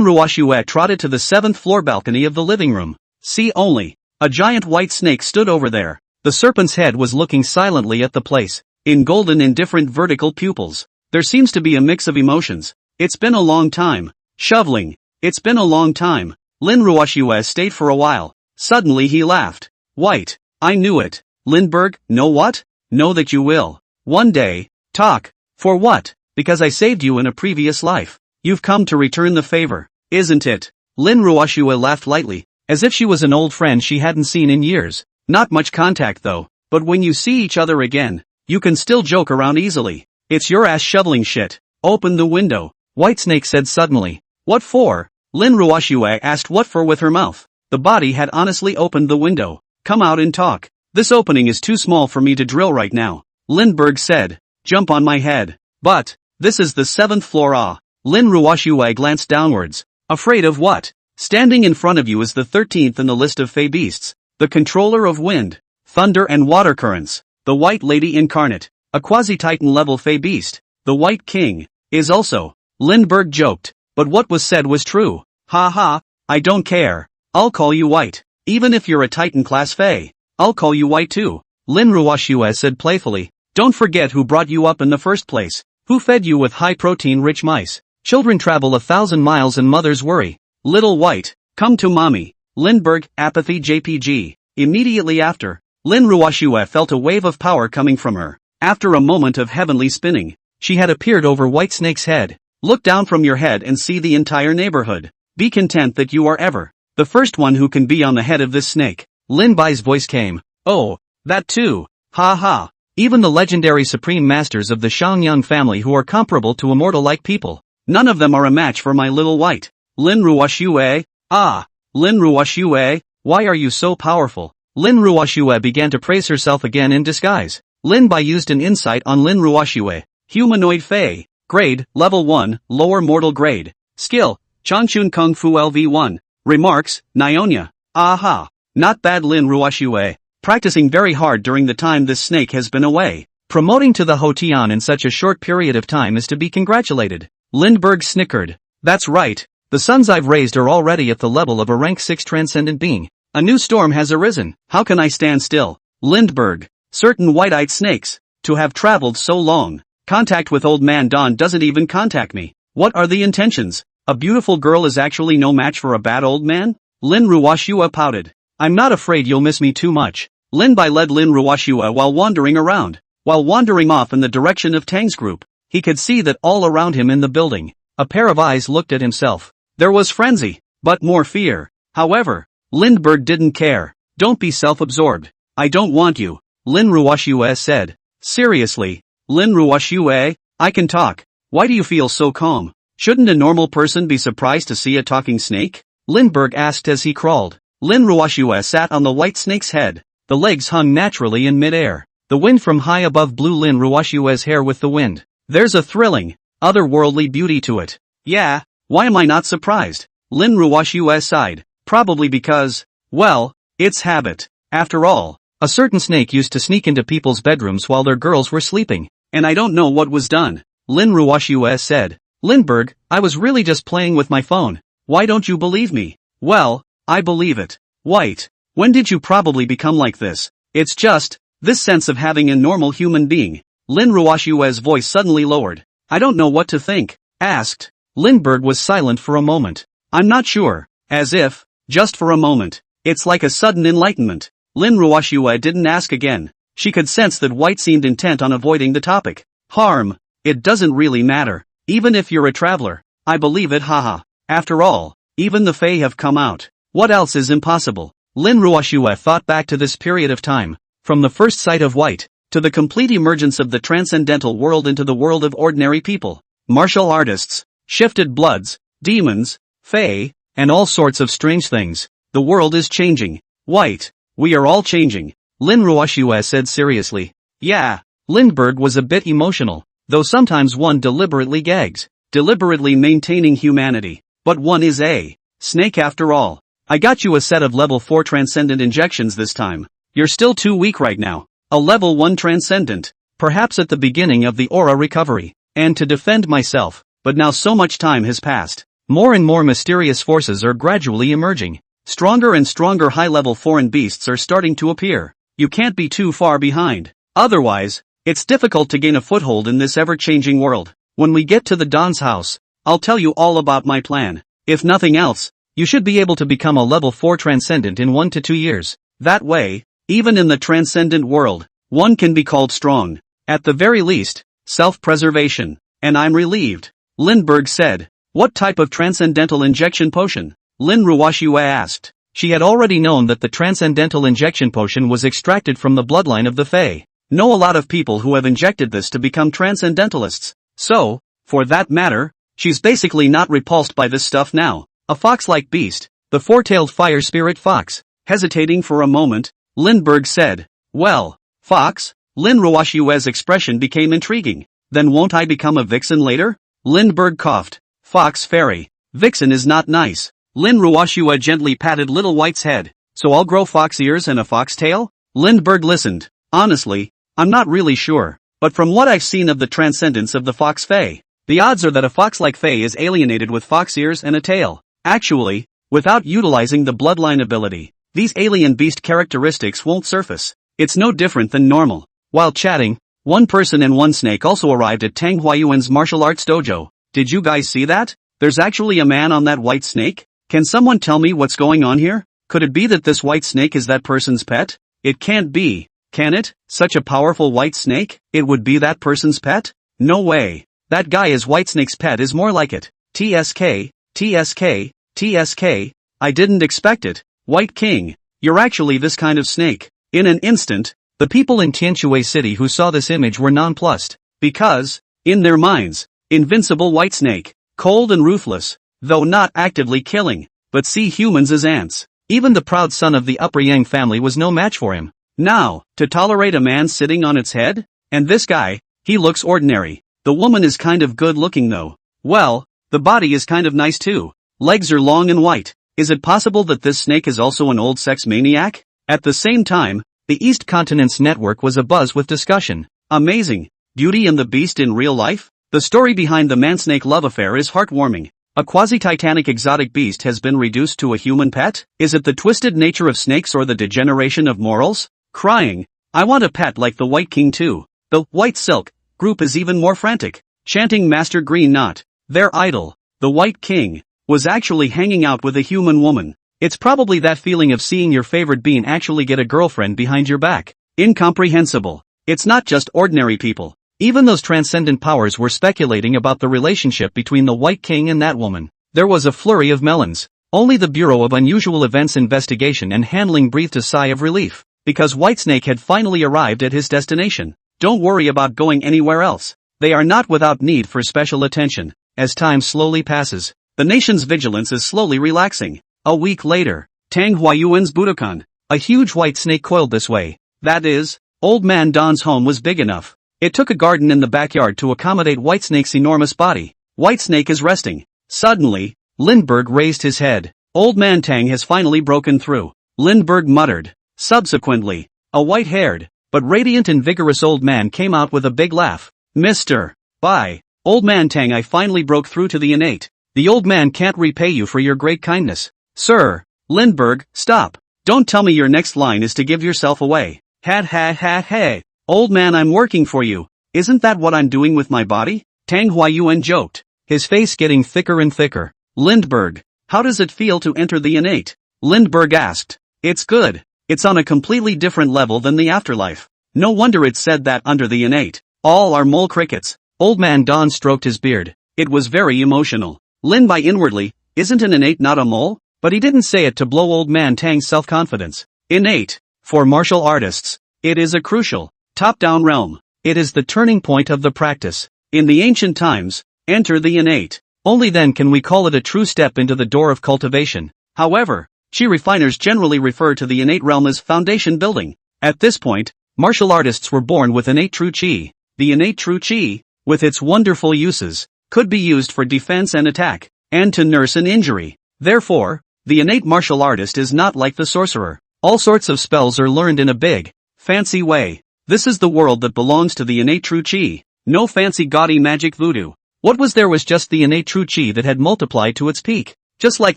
Ruoxue trotted to the 7th floor balcony of the living room. See only. A giant white snake stood over there. The serpent's head was looking silently at the place, in golden indifferent vertical pupils. There seems to be a mix of emotions. It's been a long time. Shoveling. It's been a long time. Lin Ruoxue stayed for a while. Suddenly he laughed. White. I knew it. Lindbergh, know what? Know that you will. One day. Talk. For what? Because I saved you in a previous life. You've come to return the favor, isn't it? Lin Ruoxue laughed lightly, as if she was an old friend she hadn't seen in years. Not much contact though, but when you see each other again, you can still joke around easily. It's your ass shoveling shit. Open the window. Whitesnake said suddenly. What for? Lin Ruoxue asked what for with her mouth. The body had honestly opened the window. Come out and talk. This opening is too small for me to drill right now. Lindbergh said. Jump on my head. But, this is the 7th floor. Lin Ruoxue glanced downwards. Afraid of what? Standing in front of you is the 13th in the list of Fey beasts. The controller of wind, thunder and water currents. The White Lady Incarnate. A quasi-titan level Fey beast. The White King. Is also. Lindbergh joked. But what was said was true. Ha ha, I don't care. I'll call you White. Even if you're a Titan class Fey. I'll call you White too. Lin Ruoxue said playfully. Don't forget who brought you up in the first place. Who fed you with high-protein rich mice. Children travel 1,000 miles and mothers worry. Little White, come to mommy. Lindbergh, apathy JPG. Immediately after, Lin Ruoxue felt a wave of power coming from her. After a moment of heavenly spinning, she had appeared over Whitesnake's head. Look down from your head and see the entire neighborhood. Be content that you are ever the first one who can be on the head of this snake. Lin Bai's voice came. Oh, that too. Ha ha. Even the legendary supreme masters of the Xiangyang family who are comparable to immortal-like people. None of them are a match for my little White. Lin Ruoxue? Ah. Lin Ruoxue? Why are you so powerful? Lin Ruoxue began to praise herself again in disguise. Lin Bai used an insight on Lin Ruoxue. Humanoid Fey. Grade, Level 1, Lower Mortal Grade. Skill, Changchun Kung Fu LV1. Remarks, Nyonya. Aha. Not bad Lin Ruoxue. Practicing very hard during the time this snake has been away. Promoting to the Hotian in such a short period of time is to be congratulated. Lindbergh snickered. That's right. The sons I've raised are already at the level of a rank 6 transcendent being. A new storm has arisen. How can I stand still? Lindbergh. Certain white-eyed snakes. To have traveled so long. Contact with old man Don doesn't even contact me. What are the intentions? A beautiful girl is actually no match for a bad old man? Lin Ruoxue pouted. I'm not afraid you'll miss me too much. Lin Bai led Lin Ruoxue while wandering around. While wandering off in the direction of Tang's group, he could see that all around him in the building, a pair of eyes looked at himself. There was frenzy, but more fear. However, Lindbergh didn't care. Don't be self-absorbed. I don't want you, Lin Ruoxue said. Seriously, Lin Ruoxue, I can talk. Why do you feel so calm? Shouldn't a normal person be surprised to see a talking snake? Lindbergh asked as he crawled. Lin Ruoxue sat on the white snake's head. The legs hung naturally in midair. The wind from high above blew Lin Ruoxue's hair with the wind. There's a thrilling, otherworldly beauty to it. Yeah, why am I not surprised? Lin Ruoxue sighed. Probably because, well, it's habit. After all, a certain snake used to sneak into people's bedrooms while their girls were sleeping, and I don't know what was done. Lin Ruoxue said. Lindbergh, I was really just playing with my phone. Why don't you believe me? Well, I believe it. White. When did you probably become like this? It's just, this sense of having a normal human being. Lin Ruoxue's voice suddenly lowered. I don't know what to think. Asked. Lindbergh was silent for a moment. I'm not sure. As if, just for a moment. It's like a sudden enlightenment. Lin Ruoxue didn't ask again. She could sense that White seemed intent on avoiding the topic. Harm. It doesn't really matter. Even if you're a traveler. I believe it, haha. After all, even the Fae have come out. What else is impossible? Lin Ruoxue thought back to this period of time. From the first sight of White, to the complete emergence of the transcendental world into the world of ordinary people. Martial artists, shifted bloods, demons, Fae, and all sorts of strange things. The world is changing. White. We are all changing. Lin Ruoxue said seriously. Yeah. Lindbergh was a bit emotional, though sometimes one deliberately gags. Deliberately maintaining humanity. But one is a snake after all. I got you a set of level 4 transcendent injections this time. You're still too weak right now. A level 1 transcendent. Perhaps at the beginning of the aura recovery. And to defend myself. But now so much time has passed. More and more mysterious forces are gradually emerging. Stronger and stronger high-level foreign beasts are starting to appear. You can't be too far behind. Otherwise, it's difficult to gain a foothold in this ever-changing world. When we get to the Don's house, I'll tell you all about my plan. If nothing else, you should be able to become a level 4 transcendent in 1 to 2 years. That way, even in the transcendent world, one can be called strong. At the very least, self-preservation. And I'm relieved. Lindbergh said. What type of transcendental injection potion? Lin Ruoxue asked. She had already known that the transcendental injection potion was extracted from the bloodline of the Fae. Know a lot of people who have injected this to become transcendentalists. So, for that matter, she's basically not repulsed by this stuff now. A fox-like beast, the four-tailed fire spirit fox. Hesitating for a moment, Lindbergh said. Well, fox? Lin Ruoxue's expression became intriguing. Then won't I become a vixen later? Lindbergh coughed. Fox fairy. Vixen is not nice. Lin Ruoxue gently patted Little White's head. So I'll grow fox ears and a fox tail? Lindbergh listened. Honestly, I'm not really sure. But from what I've seen of the transcendence of the fox fae, the odds are that a fox-like fae is alienated with fox ears and a tail. Actually, without utilizing the bloodline ability, these alien beast characteristics won't surface. It's no different than normal. While chatting, one person and one snake also arrived at Tang Huayuan's martial arts dojo. Did you guys see that? There's actually a man on that white snake? Can someone tell me what's going on here? Could it be that this white snake is that person's pet? It can't be, can it? Such a powerful white snake? It would be that person's pet? No way. That guy is Whitesnake's pet is more like it. TSK, TSK, TSK, I didn't expect it. White King, you're actually this kind of snake. In an instant, the people in Tianshui City who saw this image were nonplussed. Because, in their minds, invincible Whitesnake, cold and ruthless, though not actively killing, but see humans as ants. Even the proud son of the Upper Yang family was no match for him. Now, to tolerate a man sitting on its head? And this guy, he looks ordinary. The woman is kind of good looking though. Well, the body is kind of nice too. Legs are long and white. Is it possible that this snake is also an old sex maniac? At the same time, the East Continent's network was abuzz with discussion. Amazing. Beauty and the Beast in real life? The story behind the man-snake love affair is heartwarming. A quasi-titanic exotic beast has been reduced to a human pet? Is it the twisted nature of snakes or the degeneration of morals? Crying. I want a pet like the White King too. The White Silk group is even more frantic, chanting Master Green Knot. Their idol, the White King, was actually hanging out with a human woman. It's probably that feeling of seeing your favorite being actually get a girlfriend behind your back. Incomprehensible. It's not just ordinary people. Even those transcendent powers were speculating about the relationship between the White King and that woman. There was a flurry of melons. Only the Bureau of Unusual Events Investigation and Handling breathed a sigh of relief, because Whitesnake had finally arrived at his destination. Don't worry about going anywhere else. They are not without need for special attention. As time slowly passes, the nation's vigilance is slowly relaxing. A week later, Tang Huayuan's Budokan, a huge white snake coiled this way. That is, Old Man Don's home was big enough. It took a garden in the backyard to accommodate Whitesnake's enormous body. Whitesnake is resting. Suddenly, Lindbergh raised his head. Old Man Tang has finally broken through, Lindbergh muttered. Subsequently, a white-haired, but radiant and vigorous old man came out with a big laugh. Mr. Bye, Old Man Tang, I finally broke through to the innate. The old man can't repay you for your great kindness. Sir. Lindbergh, stop. Don't tell me your next line is to give yourself away. Ha ha ha ha. Old man, I'm working for you. Isn't that what I'm doing with my body? Tang Huayuan joked, his face getting thicker and thicker. Lindbergh, how does it feel to enter the innate? Lindbergh asked. It's good. It's on a completely different level than the afterlife. No wonder it said that under the innate. All are mole crickets. Old Man Don stroked his beard. It was very emotional. Lin by inwardly, isn't an innate not a mole? But he didn't say it to blow Old Man Tang's self-confidence. Innate. For martial artists, it is a crucial, top-down realm. It is the turning point of the practice. In the ancient times, enter the innate. Only then can we call it a true step into the door of cultivation. However, chi refiners generally refer to the innate realm as foundation building. At this point, martial artists were born with innate true chi. The innate true chi, with its wonderful uses, could be used for defense and attack, and to nurse an injury. Therefore, the innate martial artist is not like the sorcerer. All sorts of spells are learned in a big, fancy way. This is the world that belongs to the innate true chi. No fancy gaudy magic voodoo. What was there was just the innate true chi that had multiplied to its peak. Just like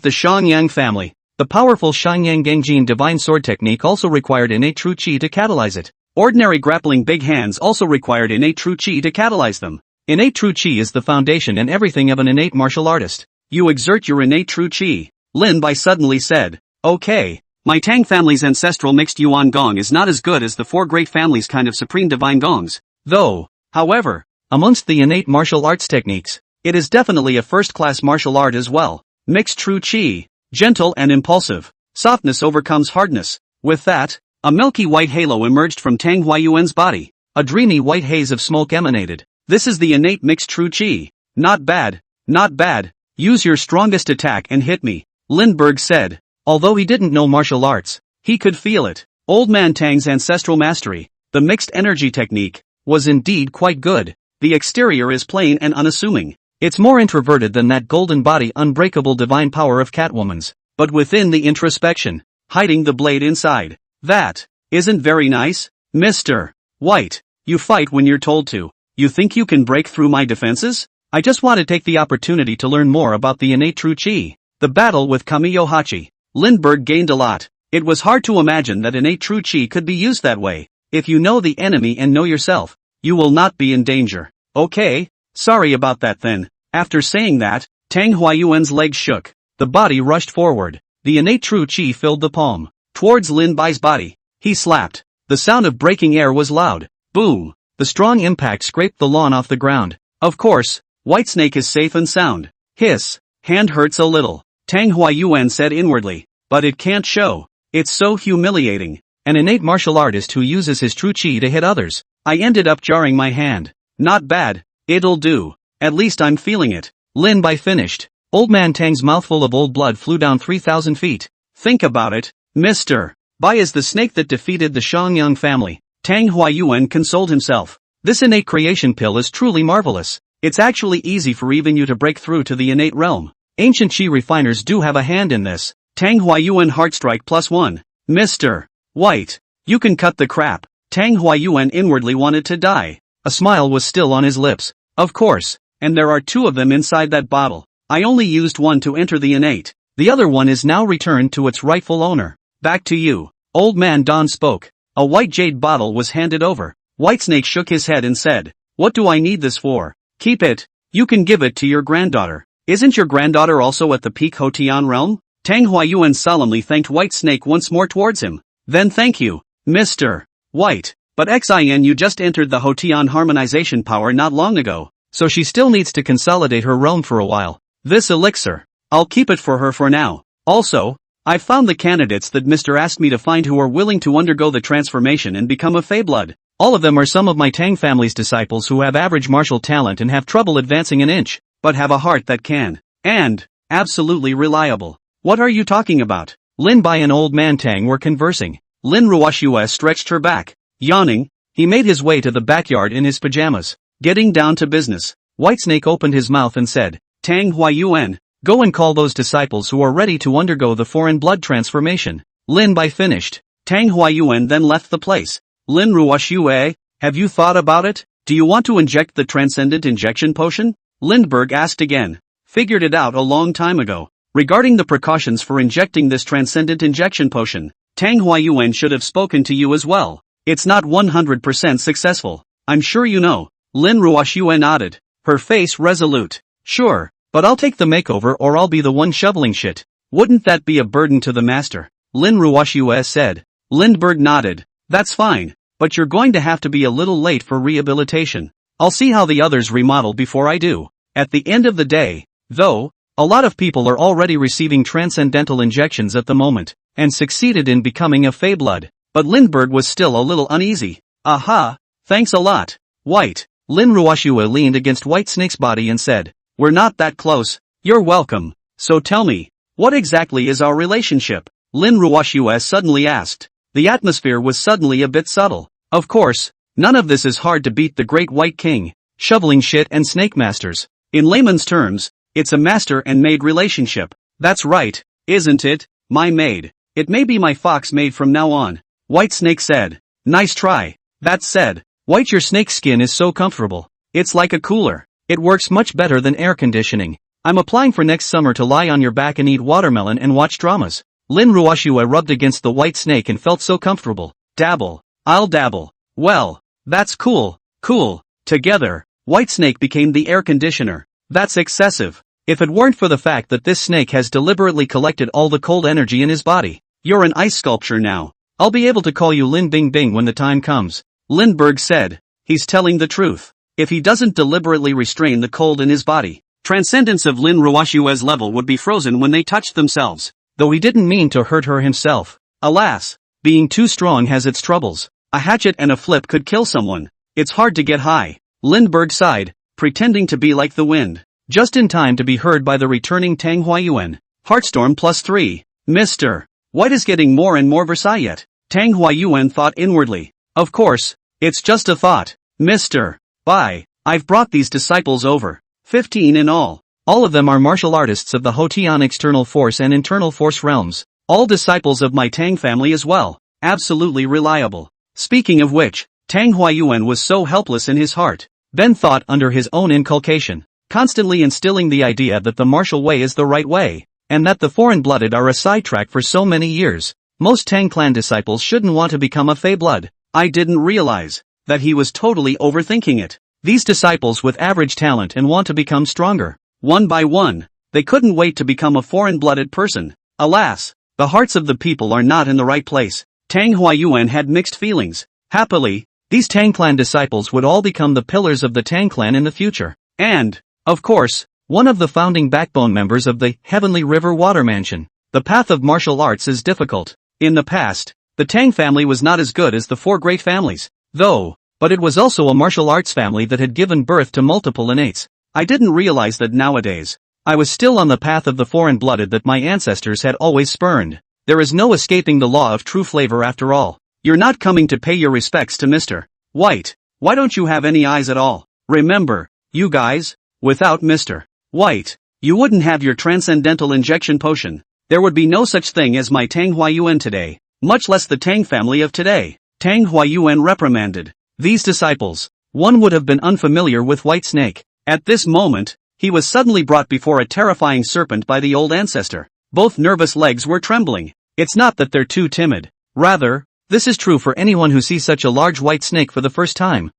the Shangyang family, the powerful Shangyang Gengjin divine sword technique also required innate true chi to catalyze it. Ordinary grappling big hands also required innate true chi to catalyze them. Innate true chi is the foundation and everything of an innate martial artist. You exert your innate true chi. Lin Bai suddenly said. Okay. My Tang family's ancestral mixed Yuan Gong is not as good as the four great families' kind of supreme divine gongs. Though, however, amongst the innate martial arts techniques, it is definitely a first-class martial art as well. Mixed true chi, gentle and impulsive. Softness overcomes hardness. With that, a milky white halo emerged from Tang Huayuan's body. A dreamy white haze of smoke emanated. This is the innate mixed true chi. Not bad, not bad. Use your strongest attack and hit me, Lindbergh said. Although he didn't know martial arts, he could feel it. Old Man Tang's ancestral mastery, the mixed energy technique, was indeed quite good. The exterior is plain and unassuming. It's more introverted than that golden body unbreakable divine power of Catwoman's. But within the introspection, hiding the blade inside. That isn't very nice, Mr. White. You fight when you're told to. You think you can break through my defenses? I just want to take the opportunity to learn more about the innate true chi. The battle with Kamiyo Hachi. Lindbergh gained a lot. It was hard to imagine that innate true chi could be used that way. If you know the enemy and know yourself, you will not be in danger. Okay, sorry about that then. After saying that, Tang Huayuan's legs shook. The body rushed forward. The innate true chi filled the palm. Towards Lin Bai's body. He slapped. The sound of breaking air was loud. Boom. The strong impact scraped the lawn off the ground. Of course, Whitesnake is safe and sound. Hiss. Hand hurts a little. Tang Huayuan said inwardly. But it can't show. It's so humiliating. An innate martial artist who uses his true chi to hit others. I ended up jarring my hand. Not bad. It'll do. At least I'm feeling it. Lin Bai finished. Old Man Tang's mouthful of old blood flew down 3,000 feet. Think about it, Mr. Bai is the snake that defeated the Shangyang family. Tang Huayuan consoled himself. This innate creation pill is truly marvelous. It's actually easy for even you to break through to the innate realm. Ancient Qi refiners do have a hand in this. Tang Huayuan Heartstrike +1. Mr. White. You can cut the crap. Tang Huayuan inwardly wanted to die. A smile was still on his lips. Of course, and there are 2 of them inside that bottle. I only used one to enter the innate. The other one is now returned to its rightful owner. Back to you. Old man Don spoke. A white jade bottle was handed over. Whitesnake shook his head and said, "What do I need this for? Keep it. You can give it to your granddaughter. Isn't your granddaughter also at the peak Hotian realm?" Tang Huayuan solemnly thanked Whitesnake once more towards him. Then thank you, Mr. White. But Xin you just entered the Hotian harmonization power not long ago, so she still needs to consolidate her realm for a while. This elixir, I'll keep it for her for now. Also, I've found the candidates that Mr. asked me to find who are willing to undergo the transformation and become a Feyblood. All of them are some of my Tang family's disciples who have average martial talent and have trouble advancing an inch, but have a heart that can, and, absolutely reliable. What are you talking about? Lin Bai and old man Tang were conversing. Lin Ruoxue stretched her back. Yawning, he made his way to the backyard in his pajamas. Getting down to business, Whitesnake opened his mouth and said, Tang Huayuan, go and call those disciples who are ready to undergo the foreign blood transformation. Lin Bai finished. Tang Huayuan then left the place. Lin Ruoxue, have you thought about it? Do you want to inject the transcendent injection potion? Lindbergh asked again. Figured it out a long time ago. Regarding the precautions for injecting this transcendent injection potion, Tang Huayuan should have spoken to you as well. It's not 100% successful. I'm sure you know. Lin Ruoxue nodded. Her face resolute. Sure, but I'll take the makeover or I'll be the one shoveling shit. Wouldn't that be a burden to the master? Lin Ruoxue said. Lindbergh nodded. That's fine, but you're going to have to be a little late for rehabilitation. I'll see how the others remodel before I do. At the end of the day, though, a lot of people are already receiving transcendental injections at the moment, and succeeded in becoming a Feyblood. But Lindbergh was still a little uneasy. Aha, thanks a lot, White. Lin Ruoxue leaned against Whitesnake's body and said, we're not that close. You're welcome. So tell me, what exactly is our relationship? Lin Ruoxue suddenly asked. The atmosphere was suddenly a bit subtle. Of course, none of this is hard to beat the Great White King, shoveling shit and snake masters. In layman's terms, it's a master and maid relationship. That's right, isn't it, my maid? It may be my fox maid from now on. Whitesnake said. Nice try. That said, White, your snake skin is so comfortable. It's like a cooler. It works much better than air conditioning. I'm applying for next summer to lie on your back and eat watermelon and watch dramas. Lin Ruoxue rubbed against the white snake and felt so comfortable. Dabble. I'll dabble. Well, that's cool. Cool. Together, Whitesnake became the air conditioner. That's excessive. If it weren't for the fact that this snake has deliberately collected all the cold energy in his body. You're an ice sculpture now. I'll be able to call you Lin Bing Bing when the time comes. Lindbergh said. He's telling the truth. If he doesn't deliberately restrain the cold in his body, transcendence of Lin Ruoxue's level would be frozen when they touched themselves. Though he didn't mean to hurt her himself. Alas, being too strong has its troubles. A hatchet and a flip could kill someone. It's hard to get high. Lindbergh sighed, pretending to be like the wind. Just in time to be heard by the returning Tang Huayuan. Heartstorm +3. Mr. White is getting more and more Versailles yet. Tang Huayuan thought inwardly. Of course, it's just a thought. Mr. Bai, I've brought these disciples over. 15 in all. All of them are martial artists of the Hotian external force and internal force realms. All disciples of my Tang family as well. Absolutely reliable. Speaking of which, Tang Huayuan was so helpless in his heart. Ben thought under his own inculcation, constantly instilling the idea that the martial way is the right way, and that the foreign-blooded are a sidetrack for so many years. Most Tang clan disciples shouldn't want to become a Feyblood. I didn't realize that he was totally overthinking it. These disciples with average talent and want to become stronger. One by one, they couldn't wait to become a foreign-blooded person. Alas, the hearts of the people are not in the right place. Tang Huayuan had mixed feelings. Happily, these Tang clan disciples would all become the pillars of the Tang clan in the future. And, of course, one of the founding backbone members of the Heavenly River Water Mansion. The path of martial arts is difficult. In the past, the Tang family was not as good as the four great families, though, but it was also a martial arts family that had given birth to multiple innates. I didn't realize that nowadays, I was still on the path of the foreign-blooded that my ancestors had always spurned. There is no escaping the law of true flavor after all. You're not coming to pay your respects to Mr. White. Why don't you have any eyes at all? Remember, you guys, without Mr. White, you wouldn't have your transcendental injection potion. There would be no such thing as my Tang Huayuan today, much less the Tang family of today. Tang Huayuan reprimanded these disciples. One would have been unfamiliar with White Snake. At this moment, he was suddenly brought before a terrifying serpent by the old ancestor. Both nervous legs were trembling. It's not that they're too timid. Rather, this is true for anyone who sees such a large white snake for the first time.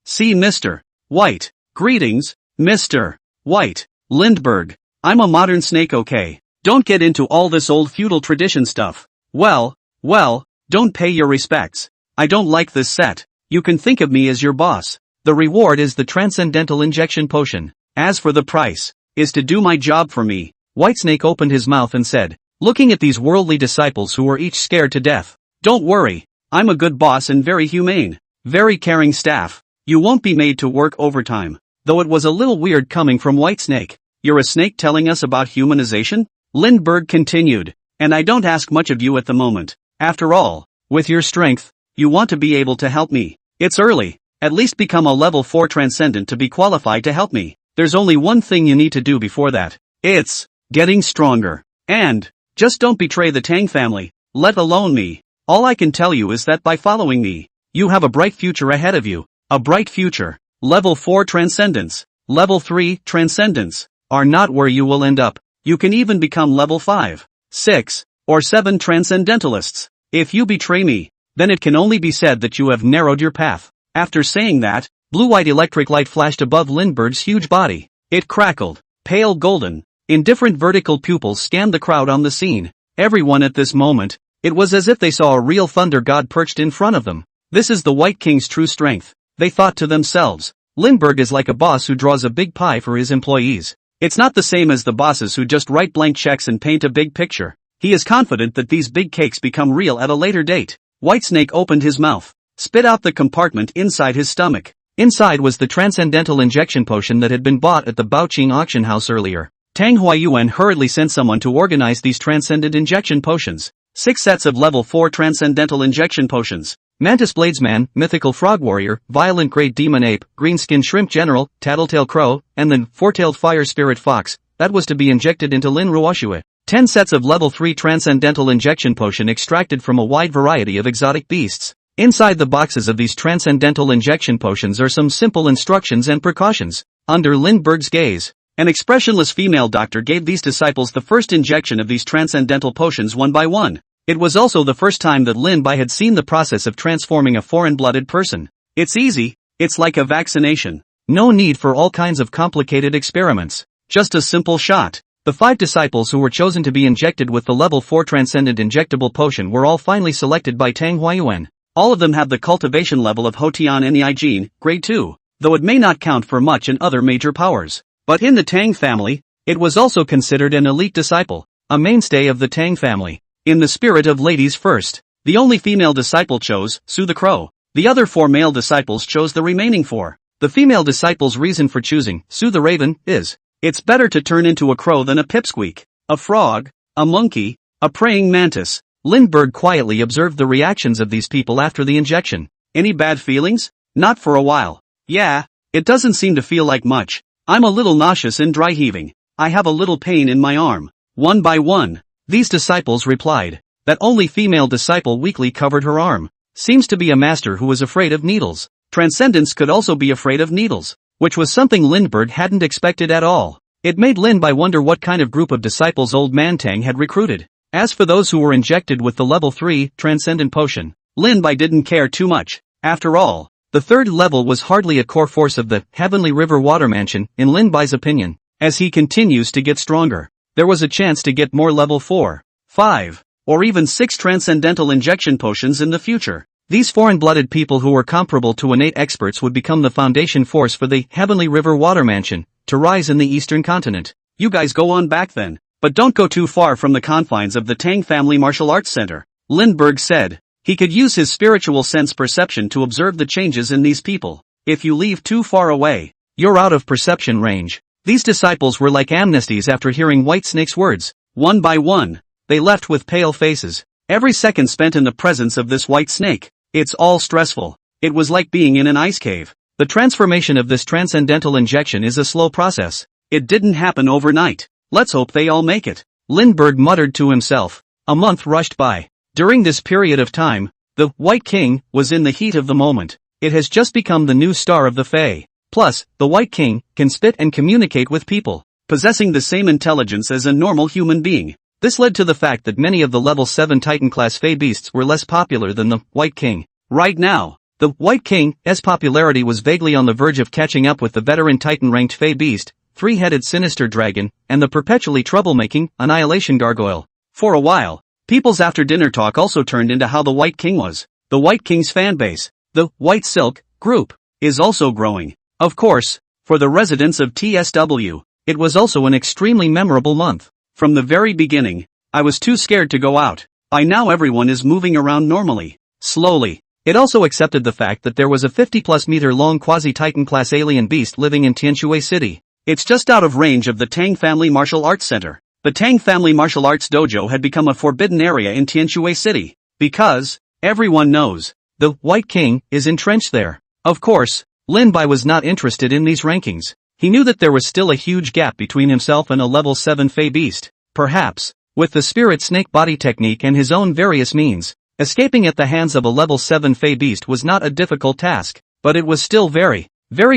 See Mr. White. Greetings, Mr. White. Lindbergh. I'm a modern snake, okay? Don't get into all this old feudal tradition stuff. Well, don't pay your respects. I don't like this set. You can think of me as your boss. The reward is the transcendental injection potion. As for the price, is to do my job for me. Whitesnake opened his mouth and said, looking at these worldly disciples who were each scared to death. Don't worry, I'm a good boss and very humane. Very caring staff. You won't be made to work overtime. Though it was a little weird coming from Whitesnake. You're a snake telling us about humanization? Lindbergh continued. And I don't ask much of you at the moment. After all, with your strength, you want to be able to help me. It's early. At least become a level 4 transcendent to be qualified to help me. There's only one thing you need to do before that. It's getting stronger. And just don't betray the Tang family, let alone me. All I can tell you is that by following me, you have a bright future ahead of you. A bright future. Level 4 transcendence, level 3 transcendence are not where you will end up. You can even become level 5, 6, or 7 transcendentalists. If you betray me, then it can only be said that you have narrowed your path. After saying that, blue-white electric light flashed above Lindbergh's huge body. It crackled, pale golden. Indifferent vertical pupils scanned the crowd on the scene. Everyone at this moment, it was as if they saw a real thunder god perched in front of them. This is the White King's true strength. They thought to themselves. Lindbergh is like a boss who draws a big pie for his employees. It's not the same as the bosses who just write blank checks and paint a big picture. He is confident that these big cakes become real at a later date. Whitesnake opened his mouth, spit out the compartment inside his stomach. Inside was the transcendental injection potion that had been bought at the Baoqing auction house earlier. Tang Huayuan hurriedly sent someone to organize these transcendent injection potions. 6 sets of level 4 transcendental injection potions. Mantis Bladesman, Mythical Frog Warrior, Violent Great Demon Ape, Greenskin Shrimp General, Tattletale Crow, and then Four-Tailed Fire Spirit Fox, that was to be injected into Lin Ruoshue. 10 sets of level 3 transcendental injection potion extracted from a wide variety of exotic beasts. Inside the boxes of these transcendental injection potions are some simple instructions and precautions. Under Lindbergh's gaze, an expressionless female doctor gave these disciples the first injection of these transcendental potions one by one. It was also the first time that Lin Bai had seen the process of transforming a foreign-blooded person. It's easy, it's like a vaccination. No need for all kinds of complicated experiments. Just a simple shot. The 5 disciples who were chosen to be injected with the level 4 transcendent injectable potion were all finally selected by Tang Huayuan. All of them have the cultivation level of Hotian Neijin, grade 2, though it may not count for much in other major powers. But in the Tang family, it was also considered an elite disciple, a mainstay of the Tang family. In the spirit of ladies first, the only female disciple chose Su the Crow. The other 4 male disciples chose the remaining 4. The female disciple's reason for choosing Su the Raven is, it's better to turn into a crow than a pipsqueak, a frog, a monkey, a praying mantis. Lindbergh quietly observed the reactions of these people after the injection. Any bad feelings? Not for a while. Yeah, it doesn't seem to feel like much. I'm a little nauseous and dry heaving. I have a little pain in my arm. One by one, these disciples replied. That only female disciple weakly covered her arm. Seems to be a master who was afraid of needles. Transcendents could also be afraid of needles, which was something Lindbergh hadn't expected at all. It made Lin Bai wonder what kind of group of disciples old man Tang had recruited. As for those who were injected with the level 3 transcendent potion, Lin Bai didn't care too much. After all, the 3rd level was hardly a core force of the Heavenly River Water Mansion, in Lin Bai's opinion. As he continues to get stronger, there was a chance to get more level 4, 5, or even 6 transcendental injection potions in the future. These foreign-blooded people who were comparable to innate experts would become the foundation force for the Heavenly River Water Mansion to rise in the Eastern continent. You guys go on back then, but don't go too far from the confines of the Tang Family Martial Arts Center, Lindbergh said. He could use his spiritual sense perception to observe the changes in these people. If you leave too far away, you're out of perception range. These disciples were like amnesties after hearing Whitesnake's words. One by one, they left with pale faces. Every second spent in the presence of this white snake, it's all stressful. It was like being in an ice cave. The transformation of this transcendental injection is a slow process. It didn't happen overnight. Let's hope they all make it. Lindbergh muttered to himself. A month rushed by. During this period of time, the White King was in the heat of the moment. It has just become the new star of the Fae. Plus, the White King can spit and communicate with people, possessing the same intelligence as a normal human being. This led to the fact that many of the level 7 Titan-class Fae beasts were less popular than the White King. Right now, the White King's popularity was vaguely on the verge of catching up with the veteran Titan-ranked Fae beast, three-headed sinister dragon, and the perpetually troublemaking annihilation gargoyle. For a while, people's after-dinner talk also turned into how the White King was. The White King's fanbase, the White Silk group, is also growing. Of course, for the residents of TSW, it was also an extremely memorable month. From the very beginning, I was too scared to go out. By now everyone is moving around normally. Slowly. It also accepted the fact that there was a 50-plus meter long quasi-Titan-class alien beast living in Tianxue City. It's just out of range of the Tang Family Martial Arts Center. The Tang Family Martial Arts Dojo had become a forbidden area in Tianxue City. Because, everyone knows, the White King is entrenched there. Of course, Lin Bai was not interested in these rankings. He knew that there was still a huge gap between himself and a level 7 Fae beast. Perhaps, with the spirit snake body technique and his own various means, escaping at the hands of a level 7 Fae beast was not a difficult task, but it was still very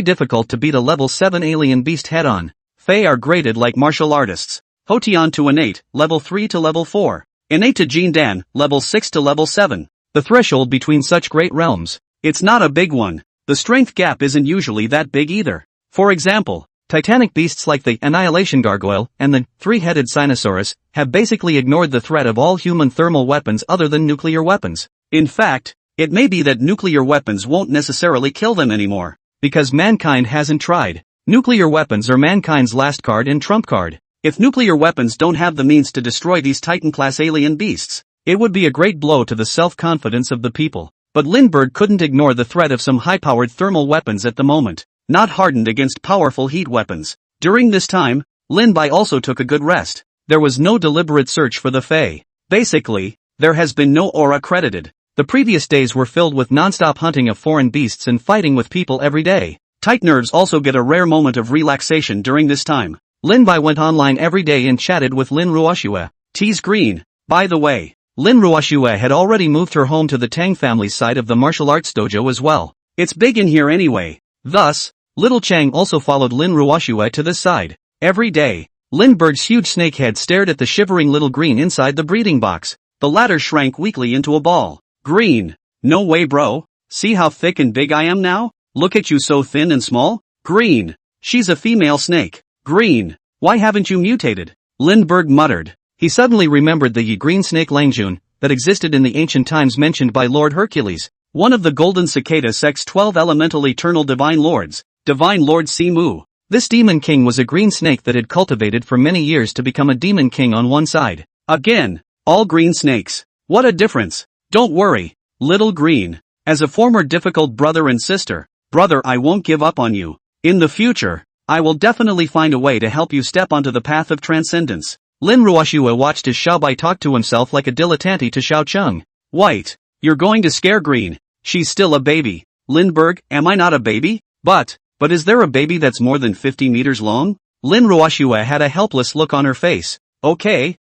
difficult to beat a level 7 alien beast head-on. Fae are graded like martial artists. Hotian to innate, level 3 to level 4. Innate to Jin Dan, level 6 to level 7. The threshold between such great realms, it's not a big one. The strength gap isn't usually that big either. For example, titanic beasts like the annihilation gargoyle and the three-headed Sinosaurus have basically ignored the threat of all human thermal weapons other than nuclear weapons. In fact, it may be that nuclear weapons won't necessarily kill them anymore, because mankind hasn't tried. Nuclear weapons are mankind's last card in trump card. If nuclear weapons don't have the means to destroy these Titan-class alien beasts, it would be a great blow to the self-confidence of the people. But Lindbergh couldn't ignore the threat of some high-powered thermal weapons at the moment, not hardened against powerful heat weapons. During this time, Lin Bai also took a good rest. There was no deliberate search for the Fae. Basically, there has been no aura credited. The previous days were filled with non-stop hunting of foreign beasts and fighting with people every day. Tight nerves also get a rare moment of relaxation during this time. Lin Bai went online every day and chatted with Lin Ruoxue. Tease green. By the way, Lin Ruoxue had already moved her home to the Tang family's side of the martial arts dojo as well. It's big in here anyway. Thus, Little Chang also followed Lin Ruoxue to this side. Every day, Lindbergh's huge snake head stared at the shivering little green inside the breeding box. The latter shrank weakly into a ball. Green. No way bro. See how thick and big I am now? Look at you so thin and small? Green. She's a female snake. Green. Why haven't you mutated? Lindbergh muttered. He suddenly remembered the green snake Langjun that existed in the ancient times mentioned by Lord Hercules, one of the golden cicada sect's 12 elemental eternal divine lords, Divine Lord Simu. This demon king was a green snake that had cultivated for many years to become a demon king on one side. Again, all green snakes. What a difference. Don't worry, little green. As a former difficult brother and sister, brother, I won't give up on you. In the future, I will definitely find a way to help you step onto the path of transcendence. Lin Ruoxue watched as Xiaobai talk to himself like a dilettante to Xiao Cheng. White, you're going to scare green. She's still a baby. Lindbergh, am I not a baby? But is there a baby that's more than 50 meters long? Lin Ruoxue had a helpless look on her face. Okay,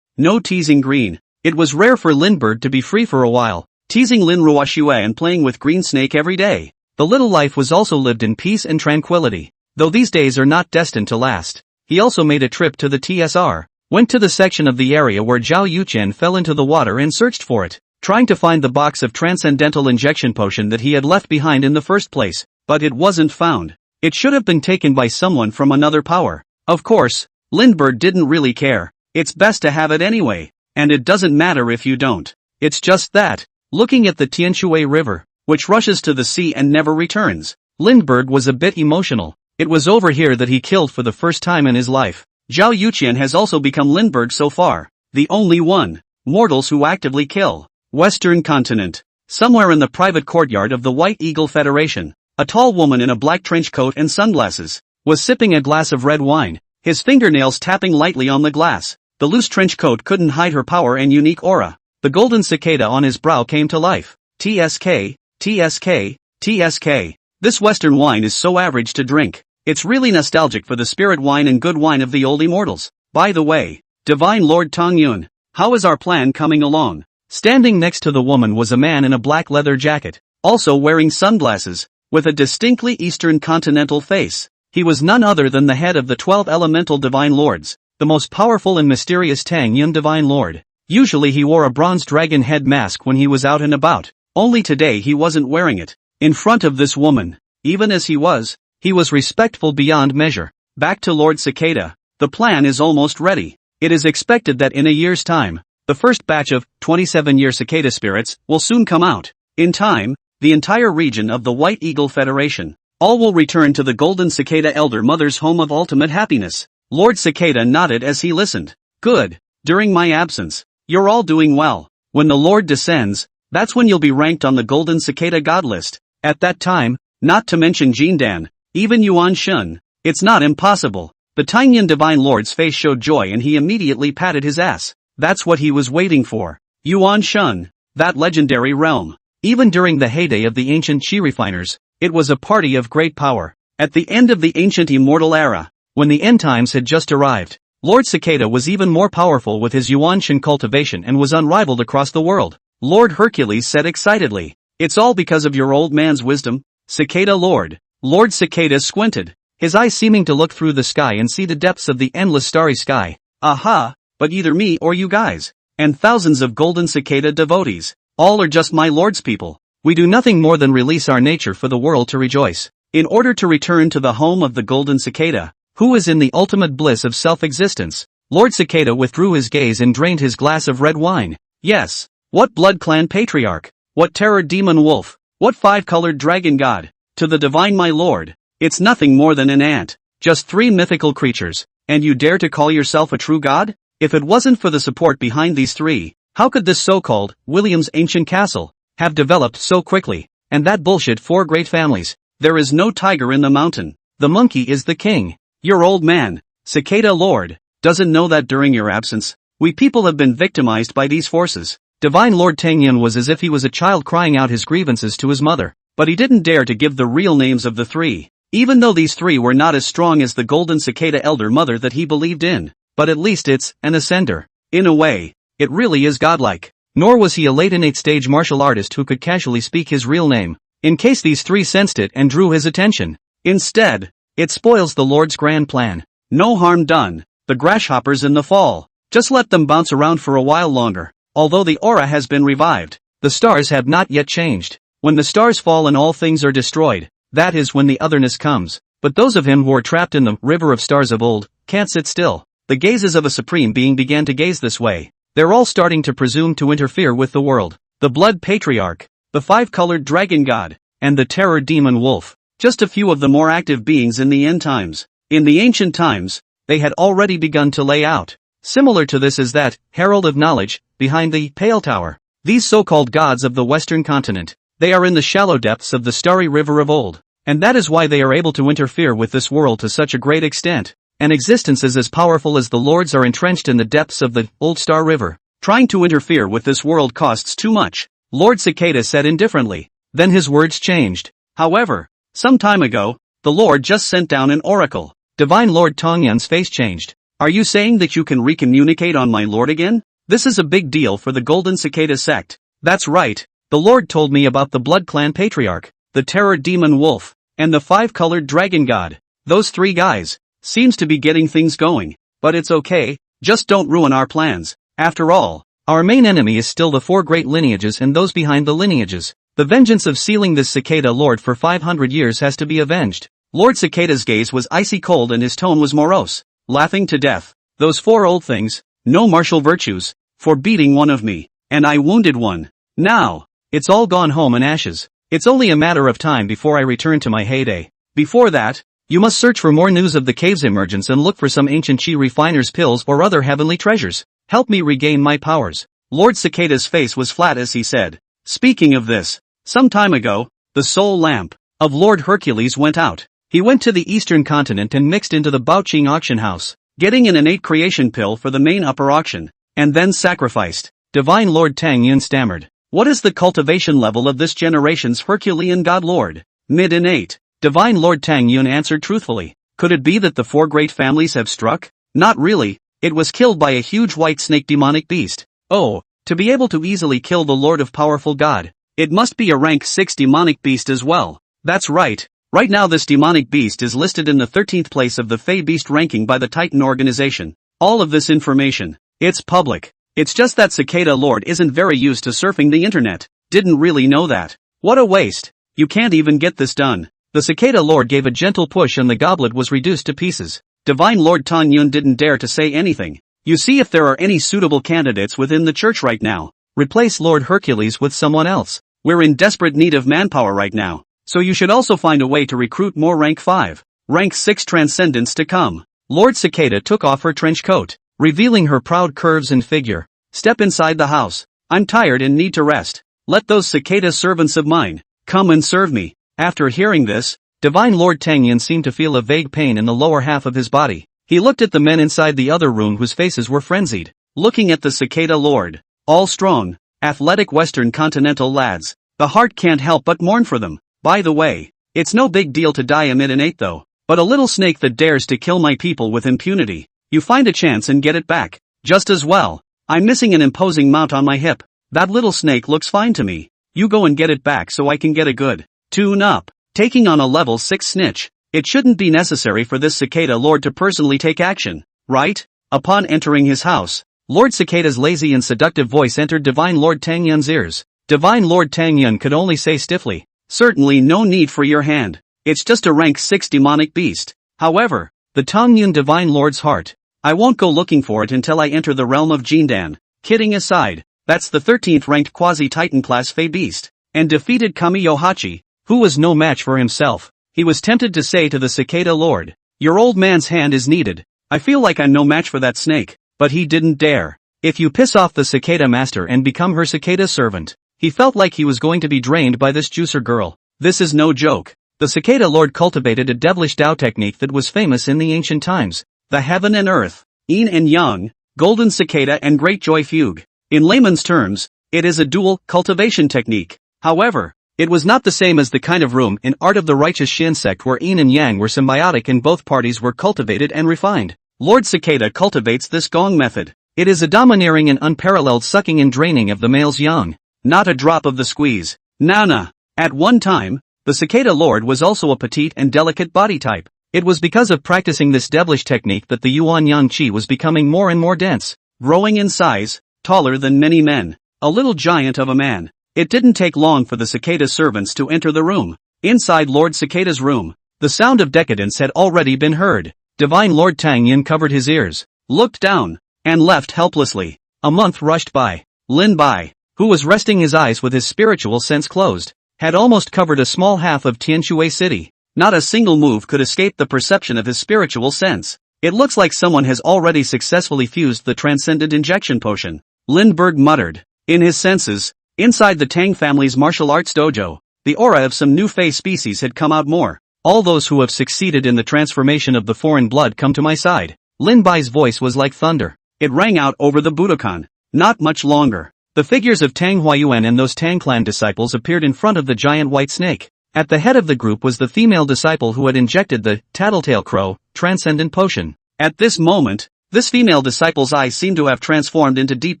no teasing green. It was rare for Lindbergh to be free for a while, teasing Lin Ruoxue and playing with Green Snake every day. The little life was also lived in peace and tranquility. Though these days are not destined to last. He also made a trip to the TSR, went to the section of the area where Zhao Yuqian fell into the water and searched for it, trying to find the box of transcendental injection potion that he had left behind in the first place, but it wasn't found. It should have been taken by someone from another power. Of course, Lindbergh didn't really care. It's best to have it anyway, and it doesn't matter if you don't. It's just that, looking at the Tianxue River, which rushes to the sea and never returns, Lindbergh was a bit emotional. It was over here that he killed for the first time in his life. Zhao Yuqian has also become Lindbergh so far, the only one. Mortals who actively kill. Western continent. Somewhere in the private courtyard of the White Eagle Federation, a tall woman in a black trench coat and sunglasses was sipping a glass of red wine, his fingernails tapping lightly on the glass. The loose trench coat couldn't hide her power and unique aura. The golden cicada on his brow came to life. TSK, TSK, TSK. This Western wine is so average to drink. It's really nostalgic for the spirit wine and good wine of the old immortals. By the way, Divine Lord Tongyun, how is our plan coming along? Standing next to the woman was a man in a black leather jacket, also wearing sunglasses, with a distinctly Eastern continental face. He was none other than the head of the 12 elemental Divine Lords, the most powerful and mysterious Tang Yun Divine Lord. Usually he wore a bronze dragon head mask when he was out and about, only today he wasn't wearing it. In front of this woman, even as he was respectful beyond measure. Back to Lord Cicada, the plan is almost ready. It is expected that in a year's time, the first batch of 27-year cicada spirits will soon come out. In time, the entire region of the White Eagle Federation, all will return to the Golden Cicada Elder Mother's home of ultimate happiness. Lord Cicada nodded as he listened. Good. During my absence, you're all doing well. When the Lord descends, that's when you'll be ranked on the Golden Cicada God list. At that time, not to mention Jindan, even Yuan Shun, it's not impossible. The Tangyan Divine Lord's face showed joy and he immediately patted his ass. That's what he was waiting for. Yuan Shun, that legendary realm. Even during the heyday of the ancient Qi refiners, it was a party of great power. At the end of the ancient immortal era, when the end times had just arrived, Lord Cicada was even more powerful with his Yuan Shen cultivation and was unrivaled across the world. Lord Hercules said excitedly, "It's all because of your old man's wisdom, Cicada Lord." Lord Cicada squinted, his eyes seeming to look through the sky and see the depths of the endless starry sky. Aha, but either me or you guys, and thousands of golden cicada devotees, all are just my Lord's people. We do nothing more than release our nature for the world to rejoice. In order to return to the home of the golden cicada, who is in the ultimate bliss of self-existence, Lord Cicada withdrew his gaze and drained his glass of red wine. Yes, what blood clan patriarch, what terror demon wolf, what five-colored dragon god, to the divine my lord, it's nothing more than an ant, just three mythical creatures, and you dare to call yourself a true god? If it wasn't for the support behind these three, how could this so-called William's ancient castle have developed so quickly? And that bullshit four great families. There is no tiger in the mountain. The monkey is the king. Your old man, Cicada Lord, doesn't know that during your absence, we people have been victimized by these forces. Divine Lord Tangyan was as if he was a child crying out his grievances to his mother, but he didn't dare to give the real names of the three, even though these three were not as strong as the Golden Cicada Elder Mother that he believed in, but at least it's an ascender. In a way, it really is godlike. Nor was he a late innate stage martial artist who could casually speak his real name, in case these three sensed it and drew his attention. Instead, it spoils the Lord's grand plan. No harm done, the grasshoppers in the fall. Just let them bounce around for a while longer. Although the aura has been revived, the stars have not yet changed. When the stars fall and all things are destroyed, that is when the otherness comes. But those of him who are trapped in the river of stars of old, can't sit still. The gazes of a supreme being began to gaze this way. They're all starting to presume to interfere with the world. The blood patriarch, the five-colored dragon god, and the terror demon wolf. Just a few of the more active beings in the end times. In the ancient times, they had already begun to lay out. Similar to this is that herald of knowledge behind the Pale Tower. These so-called gods of the Western continent, they are in the shallow depths of the starry river of old, and that is why they are able to interfere with this world to such a great extent. An existence is as powerful as the lords are entrenched in the depths of the old star river. Trying to interfere with this world costs too much, Lord Cicada said indifferently. Then his words changed. However, some time ago, the Lord just sent down an oracle. Divine Lord Tongyan's face changed. Are you saying that you can recommunicate on my lord again? This is a big deal for the Golden Cicada sect. That's right, the Lord told me about the Blood Clan Patriarch, the Terror Demon Wolf, and the five-colored Dragon God. Those three guys, seems to be getting things going. But it's okay, just don't ruin our plans. After all, our main enemy is still the four great lineages and those behind the lineages. The vengeance of sealing this Cicada Lord for 500 years has to be avenged. Lord Cicada's gaze was icy cold and his tone was morose. Laughing to death. Those four old things, no martial virtues, for beating one of me, and I wounded one. Now, it's all gone home in ashes. It's only a matter of time before I return to my heyday. Before that, you must search for more news of the cave's emergence and look for some ancient Qi refiner's pills or other heavenly treasures. Help me regain my powers. Lord Cicada's face was flat as he said. Speaking of this, some time ago, the soul lamp of Lord Hercules went out. He went to the eastern continent and mixed into the Baoqing auction house. getting an innate creation pill for the main upper auction, and then sacrificed. Divine Lord Tang Yun stammered. What is the cultivation level of this generation's Herculean God Lord? Mid-innate. Divine Lord Tang Yun answered truthfully. Could it be that the four great families have struck? Not really, it was killed by a huge white snake demonic beast. Oh, to be able to easily kill the Lord of Powerful God, it must be a rank 6 demonic beast as well. That's right. Right now this demonic beast is listed in the 13th place of the Fey Beast ranking by the Titan organization. All of this information, it's public. It's just that Cicada Lord isn't very used to surfing the internet. Didn't really know that. What a waste. You can't even get this done. The Cicada Lord gave a gentle push and the goblet was reduced to pieces. Divine Lord Tang Yun didn't dare to say anything. You see if there are any suitable candidates within the church right now. Replace Lord Hercules with someone else. We're in desperate need of manpower right now. So you should also find a way to recruit more rank 5, rank 6 transcendents to come. Lord Cicada took off her trench coat, revealing her proud curves and figure. Step inside the house. I'm tired and need to rest. Let those cicada servants of mine come and serve me. After hearing this, Divine Lord Tang Yun seemed to feel a vague pain in the lower half of his body. He looked at the men inside the other room whose faces were frenzied. Looking at the Cicada Lord. All strong, athletic Western continental lads. The heart can't help but mourn for them. By the way, it's no big deal to die amid an 8 though. But a little snake that dares to kill my people with impunity. You find a chance and get it back. Just as well. I'm missing an imposing mount on my hip. That little snake looks fine to me. You go and get it back so I can get a good tune up. Taking on a level 6 snitch. It shouldn't be necessary for this Cicada Lord to personally take action, right? Upon entering his house, Lord Cicada's lazy and seductive voice entered Divine Lord Tang Yun's ears. Divine Lord Tang Yun could only say stiffly, certainly no need for your hand. It's just a rank 6 demonic beast. However, the Tang Yun Divine Lord's heart. I won't go looking for it until I enter the realm of Jindan. Kidding aside, that's the 13th ranked quasi-titan class Fey Beast, and defeated Kamiyohachi, who was no match for himself. He was tempted to say to the Cicada Lord, your old man's hand is needed. I feel like I'm no match for that snake, but he didn't dare. If you piss off the Cicada Master and become her Cicada servant, he felt like he was going to be drained by this juicer girl. This is no joke. The Cicada Lord cultivated a devilish Tao technique that was famous in the ancient times. The heaven and earth, yin and yang, golden cicada and great joy fugue. In layman's terms, it is a dual cultivation technique. However, it was not the same as the kind of room in Art of the Righteous Shin sect where yin and yang were symbiotic and both parties were cultivated and refined. Lord Cicada cultivates this gong method. It is a domineering and unparalleled sucking and draining of the male's yang. Not a drop of the squeeze. Nana. At one time, the Cicada Lord was also a petite and delicate body type. It was because of practicing this devilish technique that the Yuan Yang Qi was becoming more and more dense, growing in size, taller than many men. A little giant of a man. It didn't take long for the Cicada servants to enter the room. Inside Lord Cicada's room, the sound of decadence had already been heard. Divine Lord Tang Yin covered his ears, looked down, and left helplessly. A month rushed by. Lin Bai, who was resting his eyes with his spiritual sense closed, had almost covered a small half of Tianshui City. Not a single move could escape the perception of his spiritual sense. It looks like someone has already successfully fused the transcendent injection potion. Lindbergh muttered. In his senses, inside the Tang family's martial arts dojo, the aura of some new Fey species had come out more. All those who have succeeded in the transformation of the foreign blood come to my side. Lin Bai's voice was like thunder. It rang out over the Budokan. Not much longer. The figures of Tang Huayuan and those Tang clan disciples appeared in front of the giant white snake. At the head of the group was the female disciple who had injected the Tattletale Crow transcendent potion. At this moment, this female disciple's eyes seemed to have transformed into deep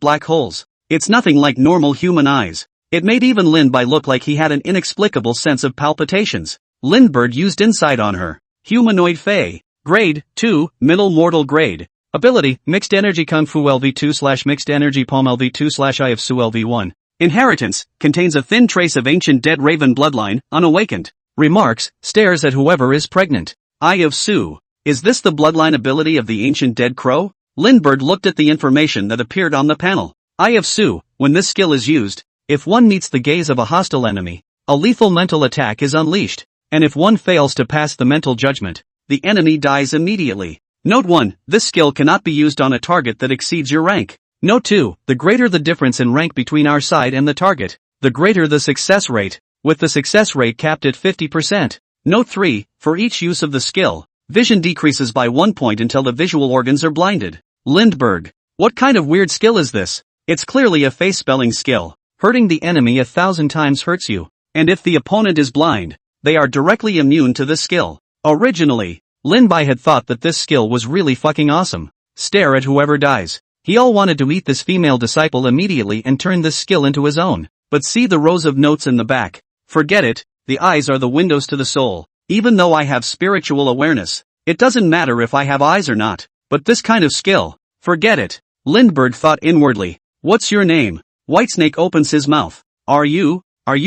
black holes. It's nothing like normal human eyes. It made even Lin Bai look like he had an inexplicable sense of palpitations. Lindbergh used insight on her. Humanoid Fey. Grade 2, middle mortal grade. Ability, Mixed Energy Kung Fu LV2 / Mixed Energy Palm LV2 / Eye of Su LV1. Inheritance, contains a thin trace of ancient dead raven bloodline, unawakened. Remarks, stares at whoever is pregnant. Eye of Su. Is this the bloodline ability of the ancient dead crow? Lindbergh looked at the information that appeared on the panel. Eye of Su, when this skill is used, if one meets the gaze of a hostile enemy, a lethal mental attack is unleashed, and if one fails to pass the mental judgment, the enemy dies immediately. Note 1, this skill cannot be used on a target that exceeds your rank. Note 2, the greater the difference in rank between our side and the target, the greater the success rate, with the success rate capped at 50%. Note 3, for each use of the skill, Vision decreases by 1 point until the visual organs are blinded. Lindbergh. What kind of weird skill is this? It's clearly a face spelling skill. Hurting the enemy 1,000 times hurts you. And if the opponent is blind, they are directly immune to this skill. Originally, Linbai had thought that this skill was really fucking awesome. Stare at whoever dies. He all wanted to eat this female disciple immediately and turn this skill into his own. But see the rows of notes in the back. Forget it, the eyes are the windows to the soul. Even though I have spiritual awareness, it doesn't matter if I have eyes or not. But this kind of skill, forget it. Lindbergh thought inwardly. What's your name? Whitesnake opens his mouth. Are you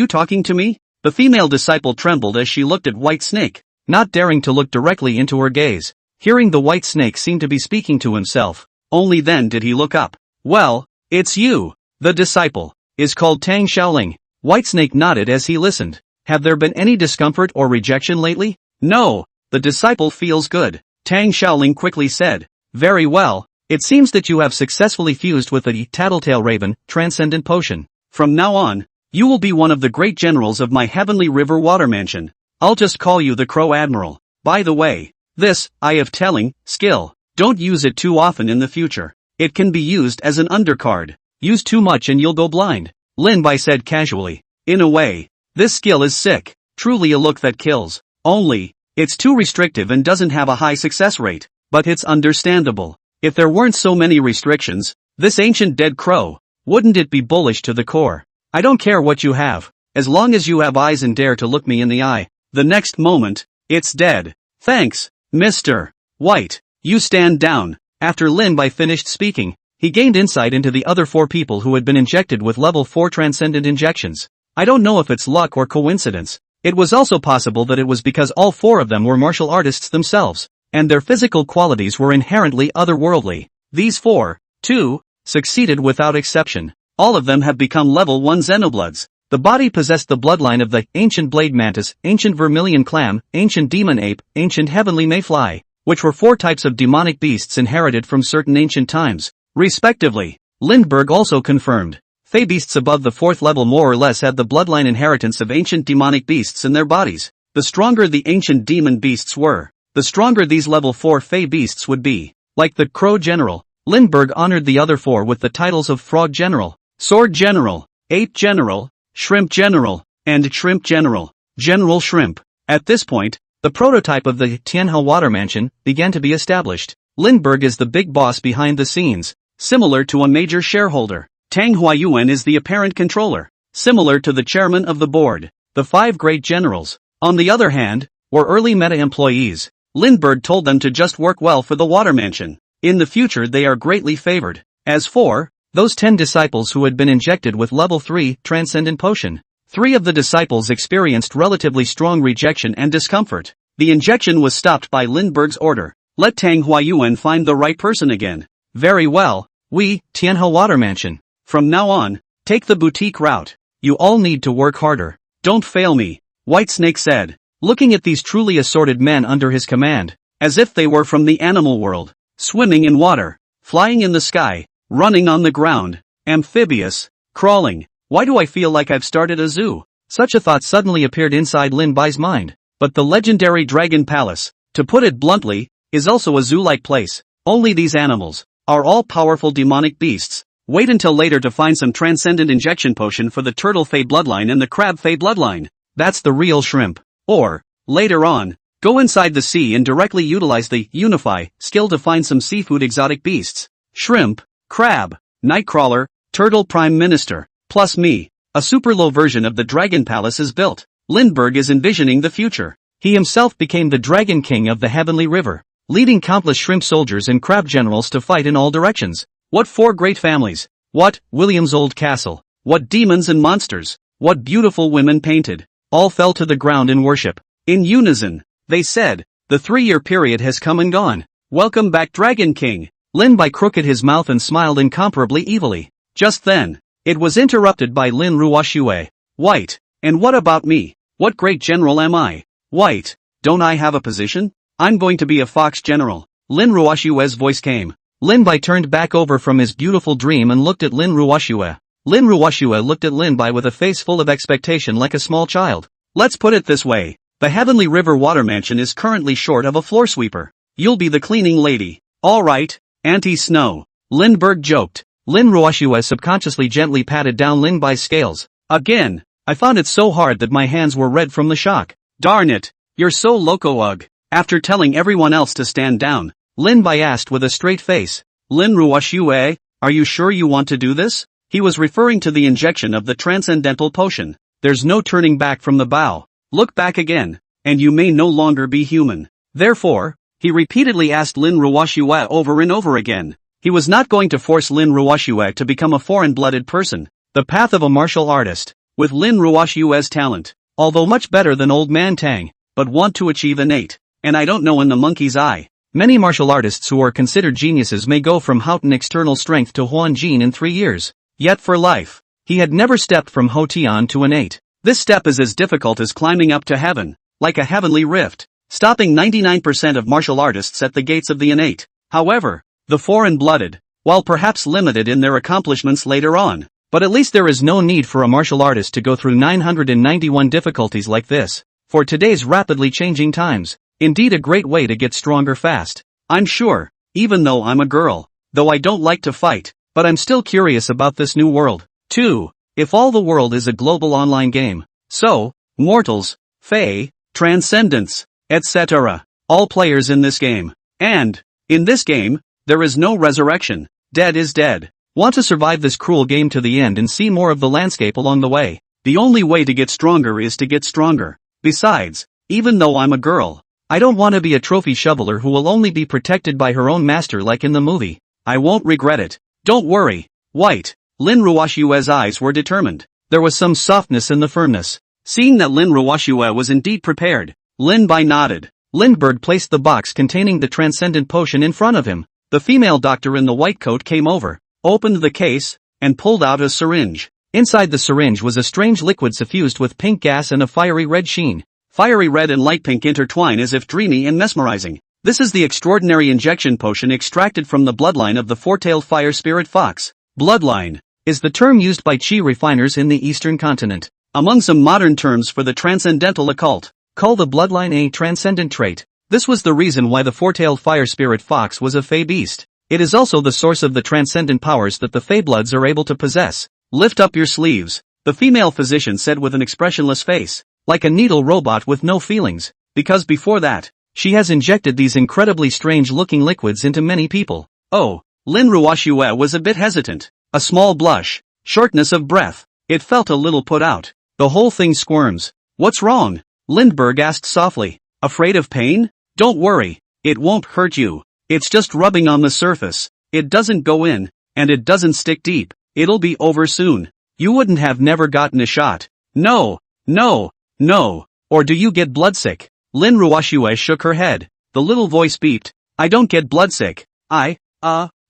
talking to me? The female disciple trembled as she looked at Whitesnake, not daring to look directly into her gaze. Hearing the Whitesnake seem to be speaking to himself, only then did he look up. Well, it's you. The disciple is called Tang Xiaoling. Whitesnake nodded as he listened. Have there been any discomfort or rejection lately? No, the disciple feels good. Tang Xiaoling quickly said. Very well, it seems that you have successfully fused with the Tattletale Raven Transcendent Potion. From now on, you will be one of the great generals of my Heavenly River Water Mansion. I'll just call you the Crow Admiral. By the way, this, eye of telling, skill, don't use it too often in the future. It can be used as an undercard. Use too much and you'll go blind. Linbai said casually. In a way, this skill is sick, truly a look that kills. Only, it's too restrictive and doesn't have a high success rate. But it's understandable. If there weren't so many restrictions, this ancient dead crow, wouldn't it be bullish to the core? I don't care what you have, as long as you have eyes and dare to look me in the eye. The next moment, it's dead. Thanks, Mr. White. You stand down. After Linbai finished speaking, he gained insight into the other 4 people who had been injected with level 4 transcendent injections. I don't know if it's luck or coincidence. It was also possible that it was because all 4 of them were martial artists themselves, and their physical qualities were inherently otherworldly. These 4, too, succeeded without exception. All of them have become level 1 Xenobloods. The body possessed the bloodline of the ancient blade mantis, ancient vermilion clam, ancient demon ape, ancient heavenly mayfly, which were 4 types of demonic beasts inherited from certain ancient times, respectively. Lindbergh also confirmed. Fey beasts above the 4th level more or less had the bloodline inheritance of ancient demonic beasts in their bodies. The stronger the ancient demon beasts were, the stronger these level 4 Fey beasts would be. Like the Crow General, Lindbergh honored the other 4 with the titles of Frog General, Sword General, Ape General, Shrimp General, and Shrimp General, General Shrimp. At this point, the prototype of the Tianhe Water Mansion began to be established. Lindbergh is the big boss behind the scenes, similar to a major shareholder. Tang Huayuan is the apparent controller, similar to the chairman of the board. The 5 great generals, on the other hand, were early meta employees. Lindbergh told them to just work well for the water mansion. In the future they are greatly favored. As for those 10 disciples who had been injected with level 3 transcendent potion, 3 of the disciples experienced relatively strong rejection and discomfort. The injection was stopped by Lindbergh's order. Let Tang Huayuan find the right person again. Very well, Tianhe Water Mansion. From now on, take the boutique route. You all need to work harder. Don't fail me, Whitesnake said, looking at these truly assorted men under his command, as if they were from the animal world, swimming in water, flying in the sky, running on the ground, amphibious, crawling. Why do I feel like I've started a zoo? Such a thought suddenly appeared inside Linbai's mind. But the legendary Dragon Palace, to put it bluntly, is also a zoo-like place. Only these animals are all powerful demonic beasts. Wait until later to find some transcendent injection potion for the Turtle Fey bloodline and the Crab Fey bloodline. That's the real shrimp. Or, later on, go inside the sea and directly utilize the Unify skill to find some seafood exotic beasts. Shrimp, crab, nightcrawler, turtle prime minister, plus me. A super low version of the Dragon Palace is built. Lindbergh is envisioning the future. He himself became the Dragon King of the Heavenly River, leading countless shrimp soldiers and crab generals to fight in all directions. What 4 great families! What William's old castle! What demons and monsters! What beautiful women painted! All fell to the ground in worship. In unison, they said, the 3-year period has come and gone. Welcome back Dragon King! Linbai crooked his mouth and smiled incomparably evilly. Just then, it was interrupted by Lin Ruoxue. White, and what about me? What great general am I? White, don't I have a position? I'm going to be a fox general. Lin Ruoxue's voice came. Linbai turned back over from his beautiful dream and looked at Lin Ruoxue. Lin Ruoxue looked at Linbai with a face full of expectation like a small child. Let's put it this way, The Heavenly River Water Mansion is currently short of a floor sweeper. You'll be the cleaning lady. Alright, Auntie Snow. Lindbergh joked. Lin Ruoxue subconsciously gently patted down Lin Bai's scales. Again, I found it so hard that my hands were red from the shock. Darn it, you're so loco ugh. After telling everyone else to stand down, Lin Bai asked with a straight face. Lin Ruoxue, are you sure you want to do this? He was referring to the injection of the transcendental potion. There's no turning back from the bow. Look back again, and you may no longer be human. Therefore, he repeatedly asked Lin Ruoxue over and over again. He was not going to force Lin Ruoxue to become a foreign-blooded person. The path of a martial artist, with Lin Ruoxue's talent, although much better than Old Man Tang, but want to achieve innate, and I don't know in the monkey's eye. Many martial artists who are considered geniuses may go from Houghton external strength to Huan Jin in 3 years. Yet for life, he had never stepped from Hotian to innate. This step is as difficult as climbing up to heaven, like a heavenly rift, stopping 99% of martial artists at the gates of the innate. However, the foreign-blooded, while perhaps limited in their accomplishments later on, but at least there is no need for a martial artist to go through 991 difficulties like this, for today's rapidly changing times. Indeed a great way to get stronger fast. I'm sure, even though I'm a girl, though I don't like to fight, but I'm still curious about this new world. 2. If all the world is a global online game, so, mortals, fae, transcendents, etc., all players in this game. And, in this game, there is no resurrection. Dead is dead. Want to survive this cruel game to the end and see more of the landscape along the way. The only way to get stronger is to get stronger. Besides, even though I'm a girl, I don't want to be a trophy shoveler who will only be protected by her own master like in the movie. I won't regret it. Don't worry. White. Lin Ruoxue's eyes were determined. There was some softness in the firmness. Seeing that Lin Ruoxue was indeed prepared, Lin Bai nodded. Lindbergh placed the box containing the transcendent potion in front of him. The female doctor in the white coat came over, opened the case, and pulled out a syringe. Inside the syringe was a strange liquid suffused with pink gas and a fiery red sheen. Fiery red and light pink intertwine as if dreamy and mesmerizing. This is the extraordinary injection potion extracted from the bloodline of the four-tailed fire spirit fox. Bloodline is the term used by chi refiners in the eastern continent. Among some modern terms for the transcendental occult, call the bloodline a transcendent trait. This was the reason why the four-tailed fire spirit fox was a fey beast. It is also the source of the transcendent powers that the fey bloods are able to possess. Lift up your sleeves, the female physician said with an expressionless face, like a needle robot with no feelings, because before that, she has injected these incredibly strange-looking liquids into many people. Oh, Lin Ruoxue was a bit hesitant. A small blush, shortness of breath. It felt a little put out. The whole thing squirms. What's wrong? Lindbergh asked softly. Afraid of pain? Don't worry, it won't hurt you. It's just rubbing on the surface. It doesn't go in, and it doesn't stick deep. It'll be over soon. You wouldn't have never gotten a shot. No. Or do you get bloodsick? Lin Ruoxue shook her head. The little voice beeped. I don't get bloodsick.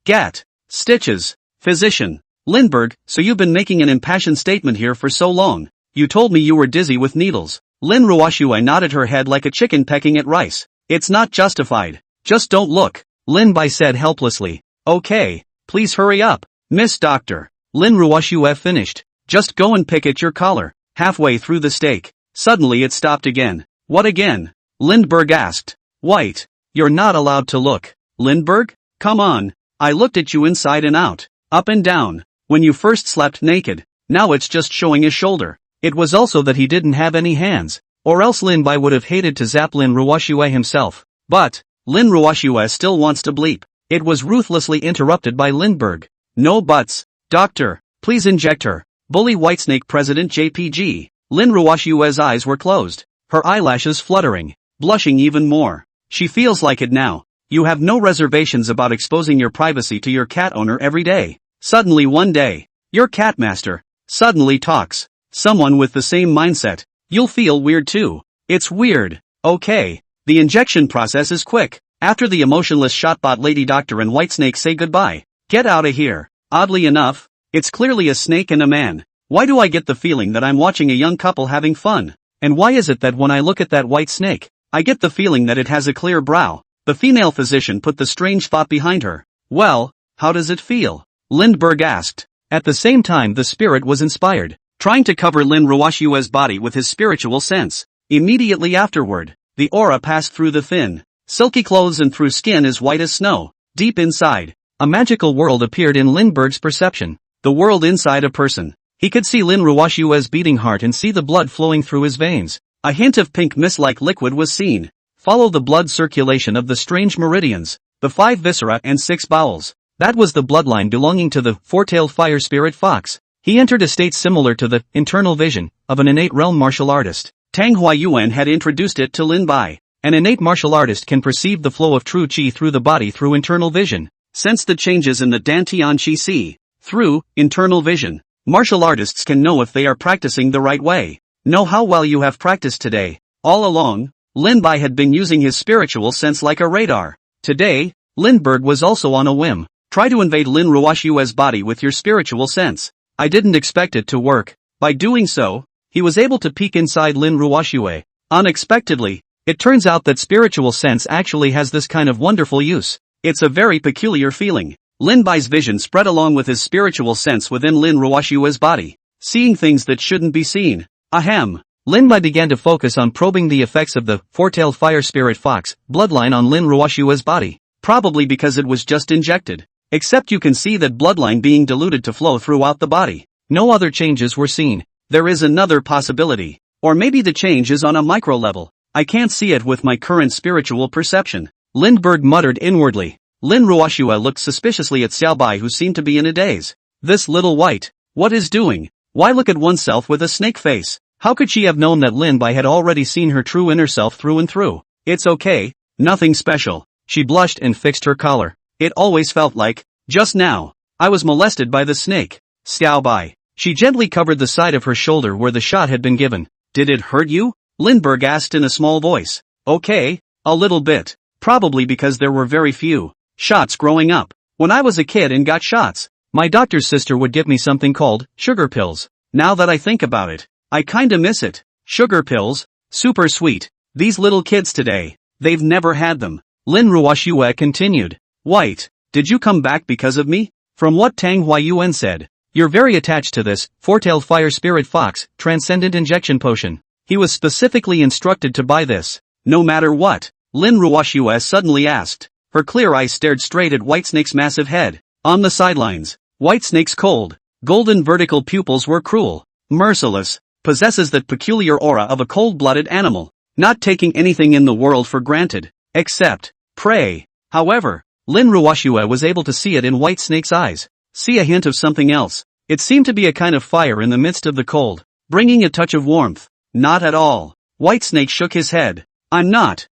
Get stitches. Physician. Lindbergh, so you've been making an impassioned statement here for so long. You told me you were dizzy with needles. Lin Ruoxue nodded her head like a chicken pecking at rice. It's not justified. Just don't look. Lin Bai said helplessly. Okay, please hurry up. Miss Doctor. Lin Ruoxue finished. Just go and pick at your collar. Halfway through the steak. Suddenly it stopped again. What again? Lindbergh asked. White. You're not allowed to look. Lindbergh? Come on. I looked at you inside and out. Up and down. When you first slept naked. Now it's just showing his shoulder. It was also that he didn't have any hands. Or else Lin Bai would have hated to zap Lin Ruoxue himself. But, Lin Ruoxue still wants to bleep. It was ruthlessly interrupted by Lindbergh. No buts. Doctor, please inject her. Bully Whitesnake President JPG. Lin Ruoxue's eyes were closed. Her eyelashes fluttering. Blushing even more. She feels like it now. You have no reservations about exposing your privacy to your cat owner every day. Suddenly one day, your cat master suddenly talks. Someone with the same mindset. You'll feel weird too. It's weird. Okay. The injection process is quick. After the emotionless shotbot Lady Doctor and Whitesnake say goodbye. Get out of here. Oddly enough, it's clearly a snake and a man. Why do I get the feeling that I'm watching a young couple having fun? And why is it that when I look at that white snake, I get the feeling that it has a clear brow? The female physician put the strange thought behind her. Well, how does it feel? Lindbergh asked. At the same time the spirit was inspired, trying to cover Lin Ruoxue's body with his spiritual sense. Immediately afterward, the aura passed through the thin, silky clothes and through skin as white as snow. Deep inside, a magical world appeared in Lindbergh's perception. The world inside a person. He could see Lin Ruoshua's beating heart and see the blood flowing through his veins. A hint of pink mist-like liquid was seen. Follow the blood circulation of the strange meridians, the 5 viscera and 6 bowels. That was the bloodline belonging to the four-tailed fire spirit fox. He entered a state similar to the internal vision of an innate realm martial artist. Tang Huayuan had introduced it to Lin Bai. An innate martial artist can perceive the flow of true qi through the body through internal vision. Sense the changes in the Dantian qi si. Through internal vision, martial artists can know if they are practicing the right way. Know how well you have practiced today. All along, Lin Bai had been using his spiritual sense like a radar. Today, Lindbergh was also on a whim. Try to invade Lin Ruoshua's body with your spiritual sense. I didn't expect it to work. By doing so, he was able to peek inside Lin Ruoshua. Unexpectedly, it turns out that spiritual sense actually has this kind of wonderful use. It's a very peculiar feeling. Lin Bai's vision spread along with his spiritual sense within Lin Ruoshua's body, seeing things that shouldn't be seen. Ahem. Lin Bai began to focus on probing the effects of the four-tailed fire spirit fox bloodline on Lin Ruoshua's body, probably because it was just injected. Except you can see that bloodline being diluted to flow throughout the body. No other changes were seen. There is another possibility. Or maybe the change is on a micro level. I can't see it with my current spiritual perception. Lindbergh muttered inwardly. Lin Ruoshua looked suspiciously at Xiaobai, who seemed to be in a daze. This little white, what is doing? Why look at oneself with a snake face? How could she have known that Lin Bai had already seen her true inner self through and through? It's okay, nothing special. She blushed and fixed her collar. It always felt like, just now, I was molested by the snake. Xiaobai. She gently covered the side of her shoulder where the shot had been given. Did it hurt you? Lindbergh asked in a small voice. Okay, a little bit. Probably because there were very few shots growing up. When I was a kid and got shots, my doctor's sister would give me something called sugar pills. Now that I think about it, I kinda miss it. Sugar pills? Super sweet. These little kids today, they've never had them. Lin Ruoshua continued. White, did you come back because of me? From what Tang Huayuan said, you're very attached to this four-tailed fire spirit fox transcendent injection potion. He was specifically instructed to buy this. No matter what, Lin Ruoshua suddenly asked. Her clear eyes stared straight at Whitesnake's massive head. On the sidelines, Whitesnake's cold, golden vertical pupils were cruel, merciless, possesses that peculiar aura of a cold-blooded animal, not taking anything in the world for granted, except prey. However, Lin Ruoshua was able to see it in Whitesnake's eyes, see a hint of something else. It seemed to be a kind of fire in the midst of the cold, bringing a touch of warmth. Not at all. Whitesnake shook his head. I'm not.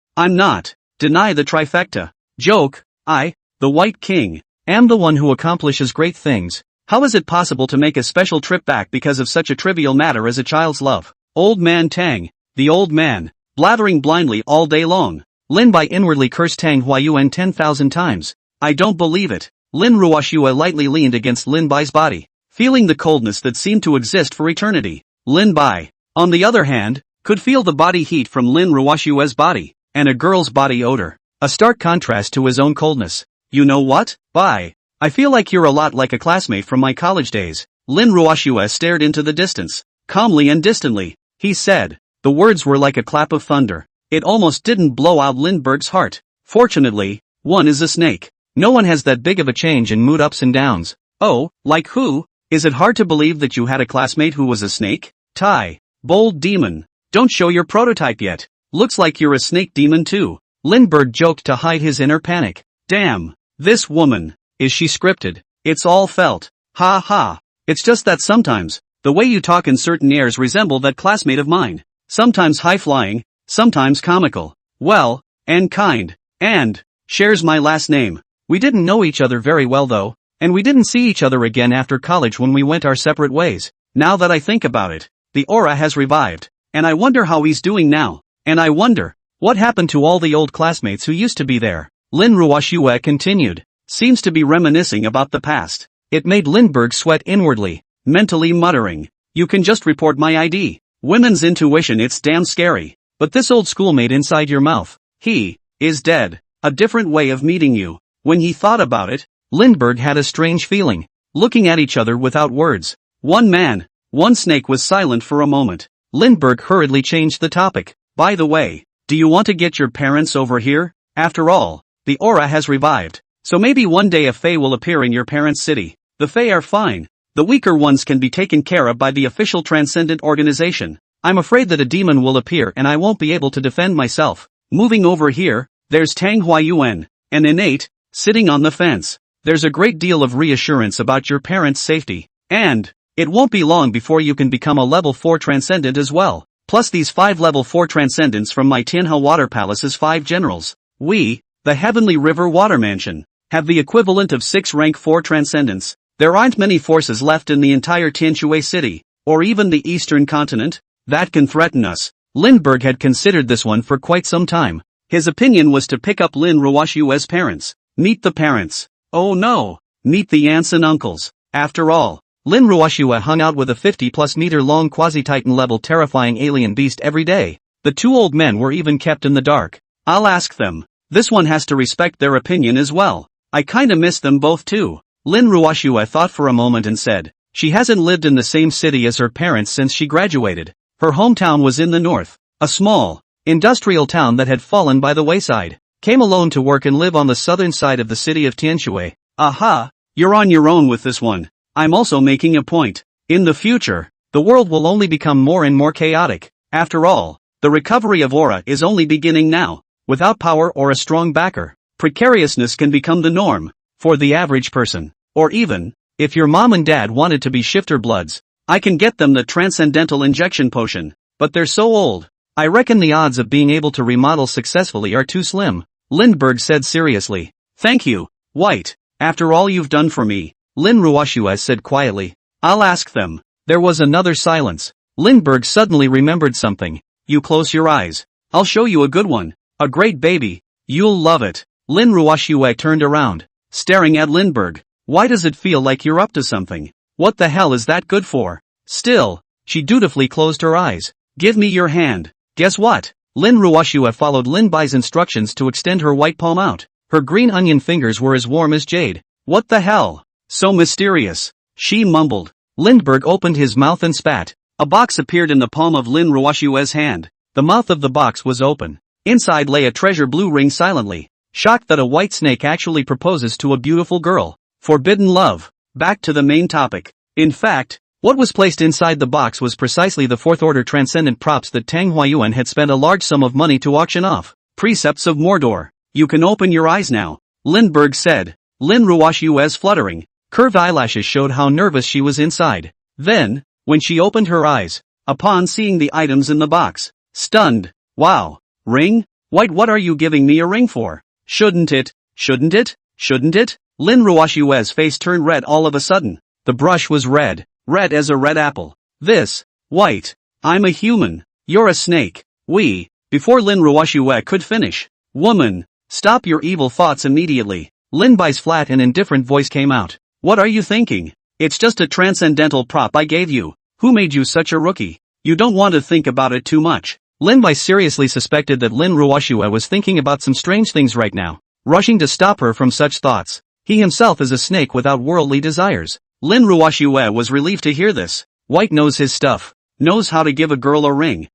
Deny the trifecta. Joke. I, the White King, am the one who accomplishes great things. How is it possible to make a special trip back because of such a trivial matter as a child's love? Old man Tang, the old man, blathering blindly all day long. Lin Bai inwardly cursed Tang Huayuan 10,000 times. I don't believe it. Lin Ruoshua lightly leaned against Lin Bai's body, feeling the coldness that seemed to exist for eternity. Lin Bai, on the other hand, could feel the body heat from Lin Ruoshua's body, and a girl's body odor. A stark contrast to his own coldness. You know what, Bai? I feel like you're a lot like a classmate from my college days. Lin Ruoshua stared into the distance, calmly and distantly. He said. The words were like a clap of thunder. It almost didn't blow out Lindbergh's heart. Fortunately, one is a snake. No one has that big of a change in mood ups and downs. Oh, like who? Is it hard to believe that you had a classmate who was a snake? Tai. Bold demon. Don't show your prototype yet. Looks like you're a snake demon too. Lindbergh joked to hide his inner panic. Damn. This woman. Is she scripted? It's all felt. Ha ha. It's just that sometimes, the way you talk in certain airs resemble that classmate of mine. Sometimes high-flying, sometimes comical. Well, and kind. And shares my last name. We didn't know each other very well though, and we didn't see each other again after college when we went our separate ways. Now that I think about it, the aura has revived, and I wonder how he's doing now. And I wonder, what happened to all the old classmates who used to be there? Lin Ruoshua continued. Seems to be reminiscing about the past. It made Lindbergh sweat inwardly, mentally muttering. You can just report my ID. Women's intuition, it's damn scary. But this old schoolmate inside your mouth, he is dead. A different way of meeting you. When he thought about it, Lindbergh had a strange feeling. Looking at each other without words. One man, one snake was silent for a moment. Lindbergh hurriedly changed the topic. By the way, do you want to get your parents over here? After all, the aura has revived. So maybe one day a fae will appear in your parents' city. The fae are fine. The weaker ones can be taken care of by the official transcendent organization. I'm afraid that a demon will appear and I won't be able to defend myself. Moving over here, there's Tanghua Yuan, an innate, sitting on the fence. There's a great deal of reassurance about your parents' safety. And it won't be long before you can become a level 4 transcendent as well. Plus these 5 level 4 transcendents from my Tianhe Water Palace's 5 generals. We, the Heavenly River Water Mansion, have the equivalent of 6 rank 4 transcendents. There aren't many forces left in the entire Tianshui city, or even the eastern continent, that can threaten us. Lindbergh had considered this one for quite some time. His opinion was to pick up Lin Ruoshua's parents. Meet the parents. Oh no! Meet the aunts and uncles. After all, Lin Ruoshua hung out with a 50-plus meter long quasi-titan level terrifying alien beast every day. The 2 old men were even kept in the dark. I'll ask them. This one has to respect their opinion as well. I kinda miss them both too. Lin Ruoshua thought for a moment and said, she hasn't lived in the same city as her parents since she graduated. Her hometown was in the north, a small, industrial town that had fallen by the wayside. Came alone to work and live on the southern side of the city of Tianshui. Aha! You're on your own with this one. I'm also making a point. In the future, the world will only become more and more chaotic. After all, the recovery of aura is only beginning now. Without power or a strong backer, precariousness can become the norm for the average person. Or even, if your mom and dad wanted to be shifter bloods, I can get them the transcendental injection potion, but they're so old. I reckon the odds of being able to remodel successfully are too slim. Lindbergh said seriously. Thank you, White, after all you've done for me, Lin Ruoshua said quietly. I'll ask them. There was another silence. Lindbergh suddenly remembered something. You close your eyes. I'll show you a good one. A great baby. You'll love it. Lin Ruoshua turned around, staring at Lindbergh. Why does it feel like you're up to something? What the hell is that good for? Still, she dutifully closed her eyes. Give me your hand. Guess what? Lin Ruoshua followed Lin Bai's instructions to extend her white palm out. Her green onion fingers were as warm as jade. What the hell? So mysterious. She mumbled. Lindbergh opened his mouth and spat. A box appeared in the palm of Lin Ruoshua's hand. The mouth of the box was open. Inside lay a treasure blue ring silently. Shocked that a white snake actually proposes to a beautiful girl. Forbidden love. Back to the main topic. In fact, what was placed inside the box was precisely the 4th order transcendent props that Tang Huayuan had spent a large sum of money to auction off. Precepts of Mordor. You can open your eyes now, Lindbergh said. Lin Ruoshua's fluttering, curved eyelashes showed how nervous she was inside. Then, when she opened her eyes, upon seeing the items in the box, stunned. Wow. Ring? White, what are you giving me a ring for? Shouldn't it? Lin Ruoshua's face turned red all of a sudden. The brush was red as a red apple. This, White, I'm a human. You're a snake. Before Lin Ruoshua could finish. Woman, stop your evil thoughts immediately. Lin Bai's flat and indifferent voice came out. What are you thinking? It's just a transcendental prop I gave you. Who made you such a rookie? You don't want to think about it too much. Lin Bai seriously suspected that Lin Ruoshua was thinking about some strange things right now, rushing to stop her from such thoughts. He himself is a snake without worldly desires. Lin Ruoshua was relieved to hear this. White knows his stuff. Knows how to give a girl a ring.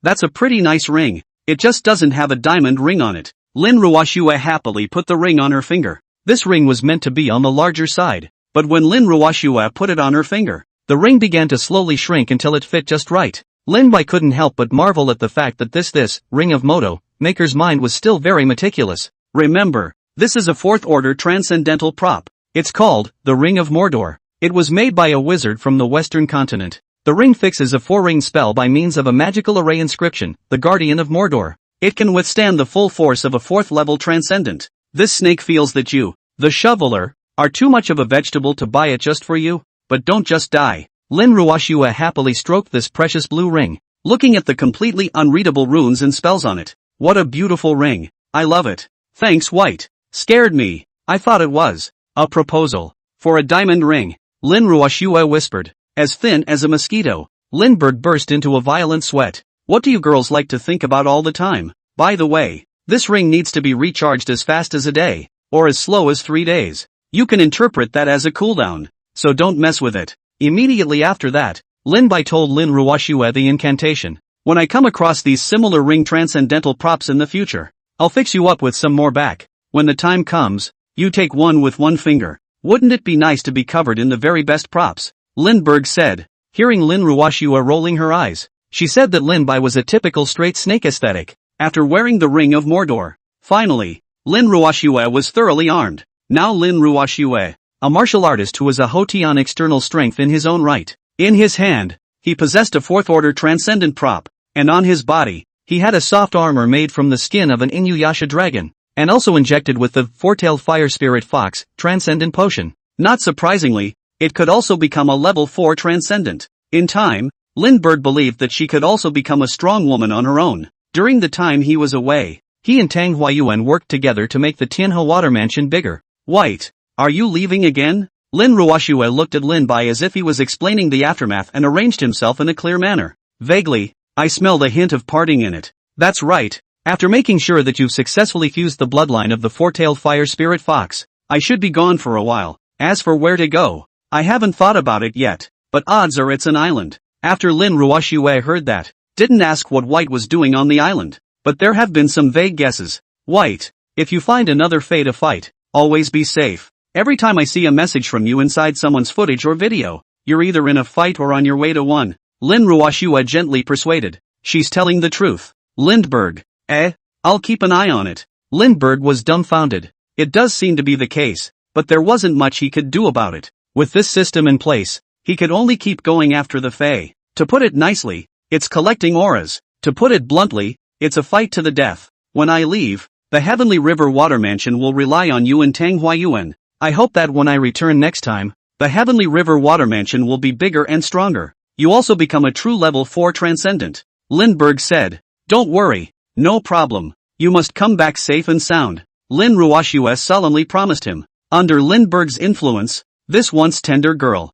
That's a pretty nice ring. It just doesn't have a diamond ring on it. Lin Ruoshua happily put the ring on her finger. This ring was meant to be on the larger side. But when Lin Ruoshua put it on her finger, the ring began to slowly shrink until it fit just right. Lin Bai couldn't help but marvel at the fact that this ring of Moto Maker's mind was still very meticulous. Remember, this is a 4th order transcendental prop. It's called the Ring of Mordor. It was made by a wizard from the western continent. The ring fixes a 4-ring spell by means of a magical array inscription, the Guardian of Mordor. It can withstand the full force of a 4th level transcendent. This snake feels that you, the shoveler, are too much of a vegetable to buy it just for you, but don't just die. Lin Ruoshua happily stroked this precious blue ring, looking at the completely unreadable runes and spells on it. What a beautiful ring. I love it. Thanks, White. Scared me. I thought it was a proposal for a diamond ring. Lin Ruoshua whispered. As thin as a mosquito. Lindbergh burst into a violent sweat. What do you girls like to think about all the time? By the way, this ring needs to be recharged as fast as a day, or as slow as 3 days. You can interpret that as a cooldown, so don't mess with it. Immediately after that, Lin Bai told Lin Ruoshua the incantation. When I come across these similar ring transcendental props in the future, I'll fix you up with some more back. When the time comes, you take one with one finger. Wouldn't it be nice to be covered in the very best props? Lindbergh said. Hearing Lin Ruoxue rolling her eyes, she said that Lin Bai was a typical straight snake aesthetic, after wearing the Ring of Mordor. Finally, Lin Ruoxue was thoroughly armed. Now Lin Ruoxue, a martial artist who was a Hotian external strength in his own right. In his hand, he possessed a fourth-order transcendent prop, and on his body, he had a soft armor made from the skin of an Inuyasha dragon, and also injected with the four-tailed fire spirit fox transcendent potion. Not surprisingly, it could also become a level 4 transcendent. In time, Lindbergh believed that she could also become a strong woman on her own. During the time he was away, he and Tang Huayuan worked together to make the Tianhe water mansion bigger. White, are you leaving again? Lin Ruoxue looked at Lin Bai as if he was explaining the aftermath and arranged himself in a clear manner. Vaguely, I smelled a hint of parting in it. That's right. After making sure that you've successfully fused the bloodline of the four-tailed fire spirit fox, I should be gone for a while. As for where to go, I haven't thought about it yet, but odds are it's an island. After Lin Ruoxue heard that, didn't ask what White was doing on the island, but there have been some vague guesses. White, if you find another Fae to fight, always be safe. Every time I see a message from you inside someone's footage or video, you're either in a fight or on your way to one. Lin Ruoxue gently persuaded. She's telling the truth. Lindbergh, I'll keep an eye on it. Lindbergh was dumbfounded. It does seem to be the case, but there wasn't much he could do about it. With this system in place, he could only keep going after the Fae. To put it nicely, it's collecting auras. To put it bluntly, it's a fight to the death. When I leave, the Heavenly River Water Mansion will rely on you and Tang Huayuan. I hope that when I return next time, the Heavenly River Water Mansion will be bigger and stronger. You also become a true level 4 transcendent. Lindbergh said. Don't worry, no problem. You must come back safe and sound. Lin Ruoxue solemnly promised him. Under Lindbergh's influence, this once tender girl,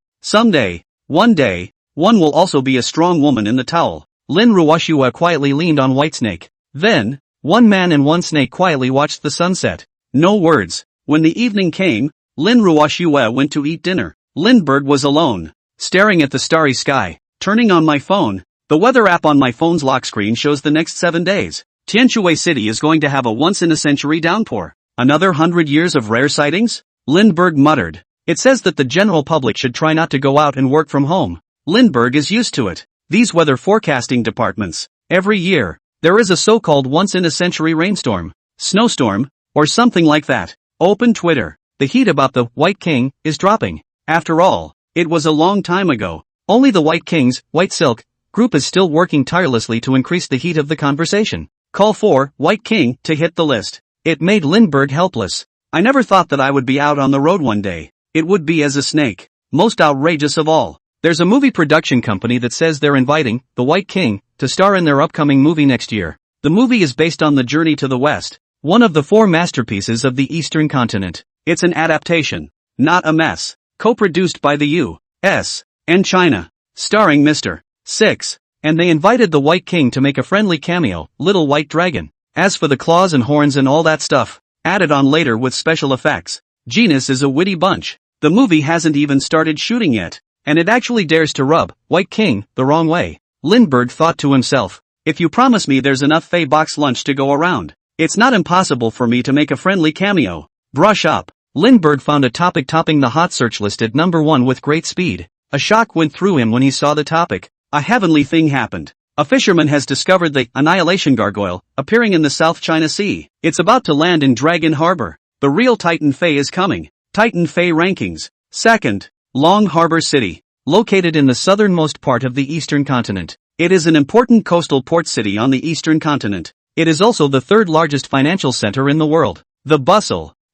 one day, one will also be a strong woman in the towel. Lin Ruoxue quietly leaned on Whitesnake. Then, one man and one snake quietly watched the sunset. No words. When the evening came, Lin Ruoxue went to eat dinner. Lindbergh was alone, staring at the starry sky. Turning on my phone, the weather app on my phone's lock screen shows the next 7 days. Tianshui City is going to have a once-in-a-century downpour. Another 100 years of rare sightings? Lindbergh muttered. It says that the general public should try not to go out and work from home. Lindbergh is used to it. These weather forecasting departments. Every year, there is a so-called once-in-a-century rainstorm, snowstorm, or something like that. Open Twitter. The heat about the White King is dropping. After all, it was a long time ago. Only the White King's White Silk group is still working tirelessly to increase the heat of the conversation. Call for White King to hit the list. It made Lindbergh helpless. I never thought that I would be out on the road one day. It would be as a snake. Most outrageous of all. There's a movie production company that says they're inviting the White King to star in their upcoming movie next year. The movie is based on The Journey to the West, one of the 4 masterpieces of the Eastern continent. It's an adaptation, not a mess. Co-produced by the U.S. and China. Starring Mr. Six. And they invited the White King to make a friendly cameo, Little White Dragon. As for the claws and horns and all that stuff, added on later with special effects. Genus is a witty bunch. The movie hasn't even started shooting yet, and it actually dares to rub White King the wrong way. Lindbergh thought to himself, if you promise me there's enough Fae box lunch to go around, it's not impossible for me to make a friendly cameo. Brush up. Lindbergh found a topic topping the hot search list at number 1 with great speed. A shock went through him when he saw the topic. A heavenly thing happened. A fisherman has discovered the Annihilation Gargoyle, appearing in the South China Sea. It's about to land in Dragon Harbor. The real Titan Fae is coming. Titan Fae rankings. Second, Long Harbor City. Located in the southernmost part of the eastern continent. It is an important coastal port city on the eastern continent. It is also the 3rd largest financial center in the world.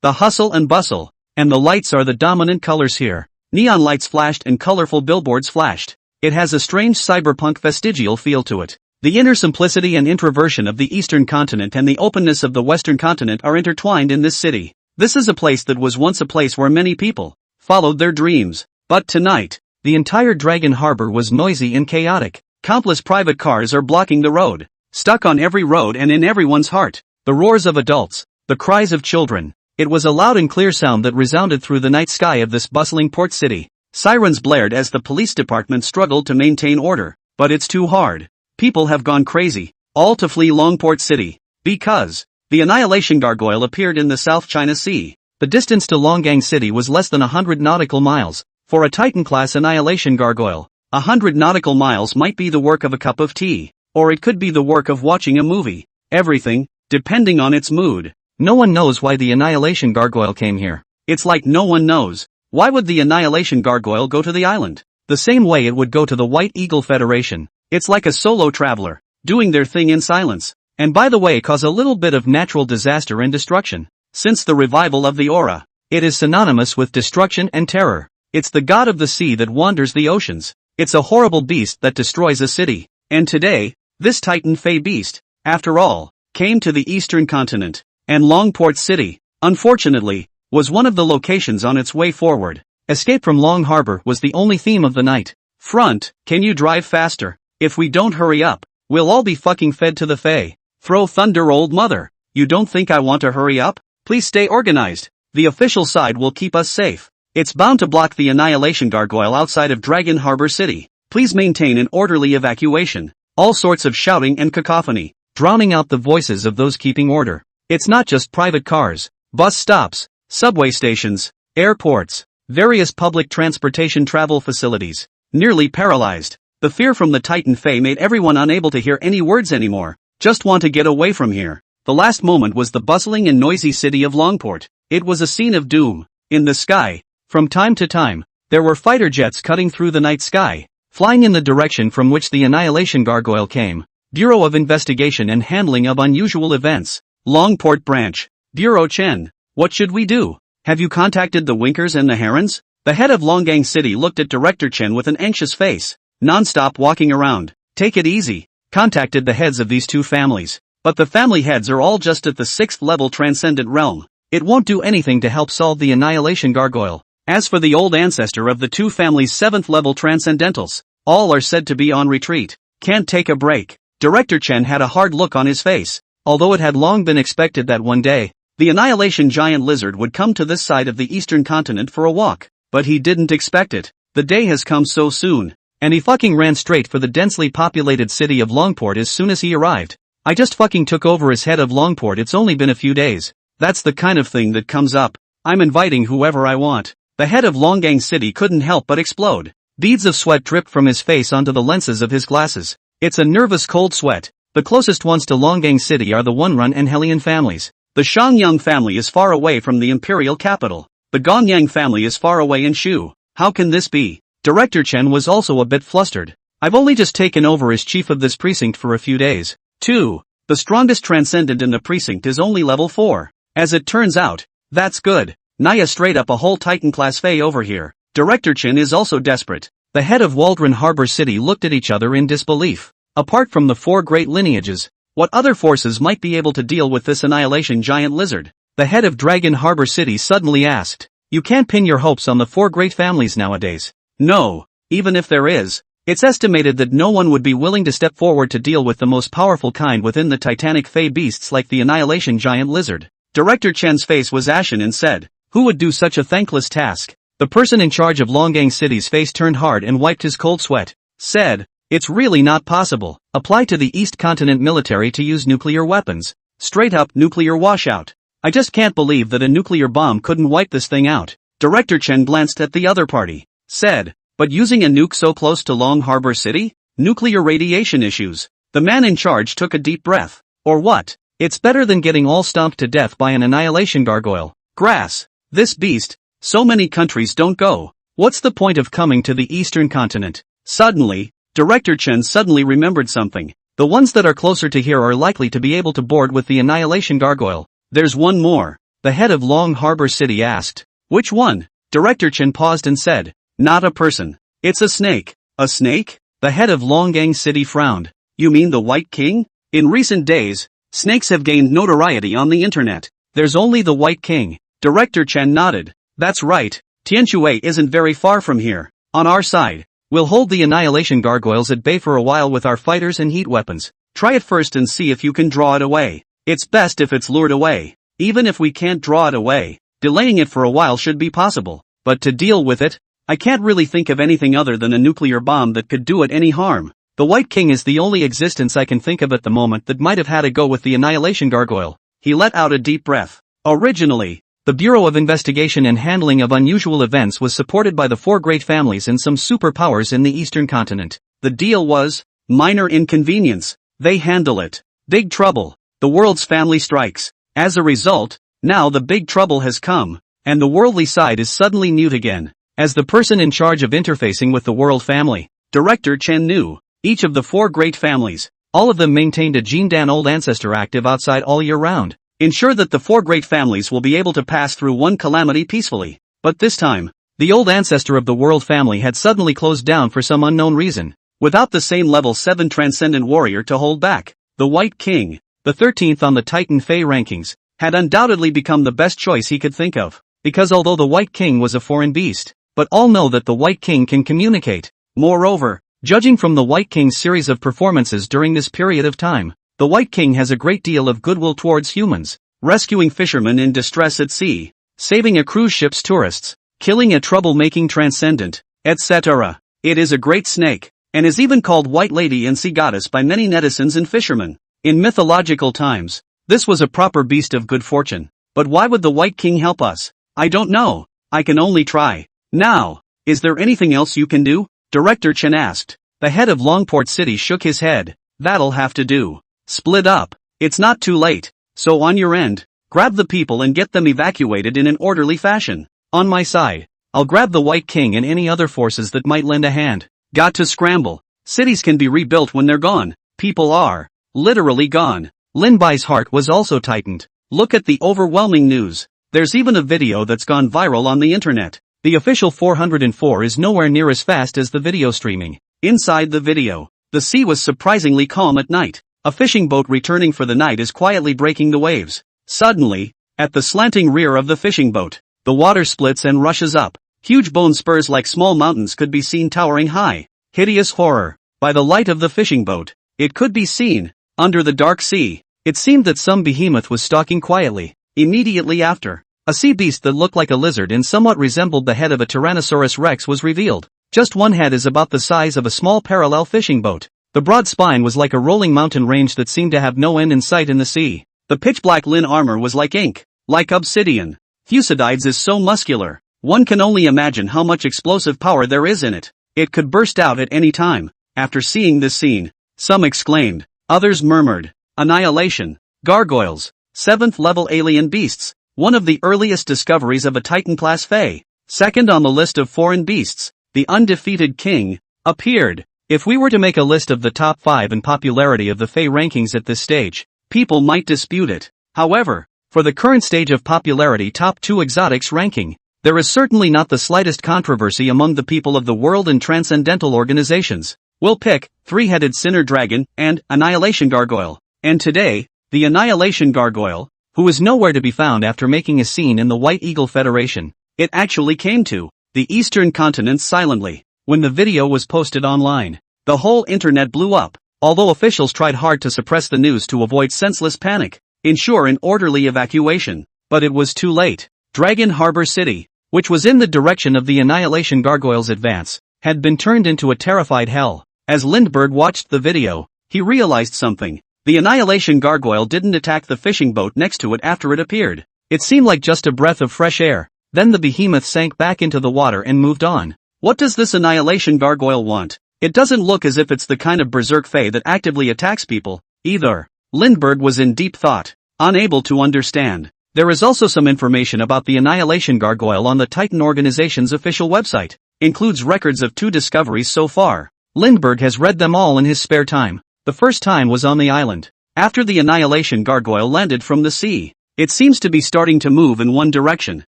The hustle and bustle, and the lights are the dominant colors here. Neon lights flashed and colorful billboards flashed. It has a strange cyberpunk vestigial feel to it. The inner simplicity and introversion of the eastern continent and the openness of the western continent are intertwined in this city. This is a place that was once a place where many people followed their dreams. But tonight, the entire Dragon Harbor was noisy and chaotic. Countless private cars are blocking the road. Stuck on every road and in everyone's heart. The roars of adults, the cries of children. It was a loud and clear sound that resounded through the night sky of this bustling port city. Sirens blared as the police department struggled to maintain order. But it's too hard. People have gone crazy, all to flee Longport City. Because the Annihilation Gargoyle appeared in the South China Sea. The distance to Longgang City was less than 100 nautical miles. For a Titan-class Annihilation Gargoyle, 100 nautical miles might be the work of a cup of tea, or it could be the work of watching a movie. Everything, depending on its mood. No one knows why the Annihilation Gargoyle came here. It's like no one knows. Why would the Annihilation Gargoyle go to the island? The same way it would go to the White Eagle Federation. It's like a solo traveler, doing their thing in silence. And by the way, cause a little bit of natural disaster and destruction. Since the revival of the aura, it is synonymous with destruction and terror. It's the god of the sea that wanders the oceans. It's a horrible beast that destroys a city. And today, this Titan Fey beast, after all, came to the eastern continent. And Longport City, unfortunately, was one of the locations on its way forward. Escape from Long Harbor was the only theme of the night. Front, can you drive faster? If we don't hurry up, we'll all be fucking fed to the Fey. Throw thunder, old mother. You don't think I want to hurry up? Please stay organized. The official side will keep us safe. It's bound to block the Annihilation Gargoyle outside of Dragon Harbor City. Please maintain an orderly evacuation. All sorts of shouting and cacophony, drowning out the voices of those keeping order. It's not just private cars, bus stops, subway stations, airports, various public transportation travel facilities, nearly paralyzed. The fear from the Titan Fey made everyone unable to hear any words anymore. Just want to get away from here. The last moment was the bustling and noisy city of Longport. It was a scene of doom. In the sky, from time to time, there were fighter jets cutting through the night sky, flying in the direction from which the Annihilation Gargoyle came. Bureau of Investigation and Handling of Unusual Events, Longport Branch. Bureau Chen, what should we do? Have you contacted the Winkers and the Herons? The head of Longgang City looked at Director Chen with an anxious face. Non-stop walking around. Take it easy. Contacted the heads of these two families. But the family heads are all just at the 6th level transcendent realm. It won't do anything to help solve the Annihilation Gargoyle. As for the old ancestor of the two families' 7th level transcendentals, all are said to be on retreat. Can't take a break. Director Chen had a hard look on his face. Although it had long been expected that one day, the Annihilation Giant Lizard would come to this side of the eastern continent for a walk. But he didn't expect it. The day has come so soon. And he fucking ran straight for the densely populated city of Longport as soon as he arrived. I just fucking took over as head of Longport. It's only been a few days. That's the kind of thing that comes up. I'm inviting whoever I want. The head of Longgang City couldn't help but explode. Beads of sweat dripped from his face onto the lenses of his glasses. It's a nervous cold sweat. The closest ones to Longgang City are the Wunrun and Helian families. The Shangyang family is far away from the imperial capital. The Gonyang family is far away in Shu. How can this be? Director Chen was also a bit flustered. I've only just taken over as chief of this precinct for a few days. 2. The strongest transcendent in the precinct is only level 4. As it turns out, that's good. Naya straight up a whole Titan-class Fey over here. Director Chen is also desperate. The head of Waldron Harbor City looked at each other in disbelief. Apart from the 4 great lineages, what other forces might be able to deal with this Annihilation Giant Lizard? The head of Dragon Harbor City suddenly asked. You can't pin your hopes on the 4 great families nowadays. No, even if there is, it's estimated that no one would be willing to step forward to deal with the most powerful kind within the titanic Fey beasts like the Annihilation Giant Lizard. Director Chen's face was ashen and said, who would do such a thankless task? The person in charge of Longgang City's face turned hard and wiped his cold sweat. Said, it's really not possible. Apply to the East Continent military to use nuclear weapons. Straight up nuclear washout. I just can't believe that a nuclear bomb couldn't wipe this thing out. Director Chen glanced at the other party. Said, but using a nuke so close to Long Harbor City? Nuclear radiation issues. The man in charge took a deep breath. Or what? It's better than getting all stomped to death by an Annihilation Gargoyle. Grass. This beast. So many countries don't go. What's the point of coming to the eastern continent? Suddenly, Director Chen suddenly remembered something. The ones that are closer to here are likely to be able to board with the Annihilation Gargoyle. There's one more. The head of Long Harbor City asked. Which one? Director Chen paused and said. Not a person. It's a snake. A snake? The head of Longgang City frowned. You mean the White King? In recent days, snakes have gained notoriety on the internet. There's only the White King. Director Chen nodded. That's right. Tianshui isn't very far from here. On our side, we'll hold the Annihilation Gargoyles at bay for a while with our fighters and heat weapons. Try it first and see if you can draw it away. It's best if it's lured away. Even if we can't draw it away, delaying it for a while should be possible. But to deal with it, I can't really think of anything other than a nuclear bomb that could do it any harm. The White King is the only existence I can think of at the moment that might have had a go with the Annihilation Gargoyle. He let out a deep breath. Originally, the Bureau of Investigation and Handling of Unusual Events was supported by the 4 great families and some superpowers in the Eastern continent. The deal was, minor inconvenience, they handle it. Big trouble, the world's family strikes. As a result, now the big trouble has come, and the worldly side is suddenly mute again. As the person in charge of interfacing with the world family, Director Chen knew, each of the 4 great families, all of them maintained a Jindan Old Ancestor active outside all year round. Ensure that the 4 great families will be able to pass through one calamity peacefully. But this time, the Old Ancestor of the world family had suddenly closed down for some unknown reason, without the same level 7 Transcendent Warrior to hold back. The White King, the 13th on the Titan Fey rankings, had undoubtedly become the best choice he could think of, because although the White King was a foreign beast, but all know that the White King can communicate. Moreover, judging from the White King's series of performances during this period of time, the White King has a great deal of goodwill towards humans, rescuing fishermen in distress at sea, saving a cruise ship's tourists, killing a troublemaking transcendent, etc. It is a great snake, and is even called White Lady and Sea Goddess by many netizens and fishermen. In mythological times, this was a proper beast of good fortune. But why would the White King help us? I don't know. I can only try. Now, is there anything else you can do? Director Chen asked. The head of Longport City shook his head. That'll have to do. Split up. It's not too late. So on your end, grab the people and get them evacuated in an orderly fashion. On my side, I'll grab the White King and any other forces that might lend a hand. Got to scramble. Cities can be rebuilt when they're gone. People are literally gone. Lin Bai's heart was also tightened. Look at the overwhelming news. There's even a video that's gone viral on the internet. The official 404 is nowhere near as fast as the video streaming. Inside the video, the sea was surprisingly calm at night. A fishing boat returning for the night is quietly breaking the waves. Suddenly, at the slanting rear of the fishing boat, the water splits and rushes up. Huge bone spurs like small mountains could be seen towering high. Hideous horror. By the light of the fishing boat, it could be seen, under the dark sea, it seemed that some behemoth was stalking quietly. Immediately after, a sea beast that looked like a lizard and somewhat resembled the head of a Tyrannosaurus rex was revealed. Just one head is about the size of a small parallel fishing boat. The broad spine was like a rolling mountain range that seemed to have no end in sight in the sea. The pitch-black Lin armor was like ink, like obsidian. Thucydides is so muscular, one can only imagine how much explosive power there is in it. It could burst out at any time. After seeing this scene, some exclaimed, others murmured, annihilation, gargoyles, 7th level alien beasts, one of the earliest discoveries of a Titan-class Fey. Second on the list of foreign beasts, the undefeated king, appeared. If we were to make a list of the top 5 in popularity of the Fey rankings at this stage, people might dispute it. However, for the current stage of popularity top 2 exotics ranking, there is certainly not the slightest controversy among the people of the world and transcendental organizations. We'll pick Three-Headed Sinner Dragon and Annihilation Gargoyle. And today, the Annihilation Gargoyle, who is nowhere to be found after making a scene in the White Eagle Federation, it actually came to the Eastern continent silently. When the video was posted online, the whole internet blew up, although officials tried hard to suppress the news to avoid senseless panic, ensure an orderly evacuation, but it was too late. Dragon Harbor City, which was in the direction of the Annihilation Gargoyle's advance, had been turned into a terrified hell. As Lindbergh watched the video, he realized something. The Annihilation Gargoyle didn't attack the fishing boat next to it after it appeared. It seemed like just a breath of fresh air. Then the behemoth sank back into the water and moved on. What does this Annihilation Gargoyle want? It doesn't look as if it's the kind of berserk Fey that actively attacks people, either. Lindbergh was in deep thought, unable to understand. There is also some information about the Annihilation Gargoyle on the Titan organization's official website. Includes records of 2 discoveries so far. Lindbergh has read them all in his spare time. The first time was on the island. After the Annihilation Gargoyle landed from the sea, it seems to be starting to move in one direction.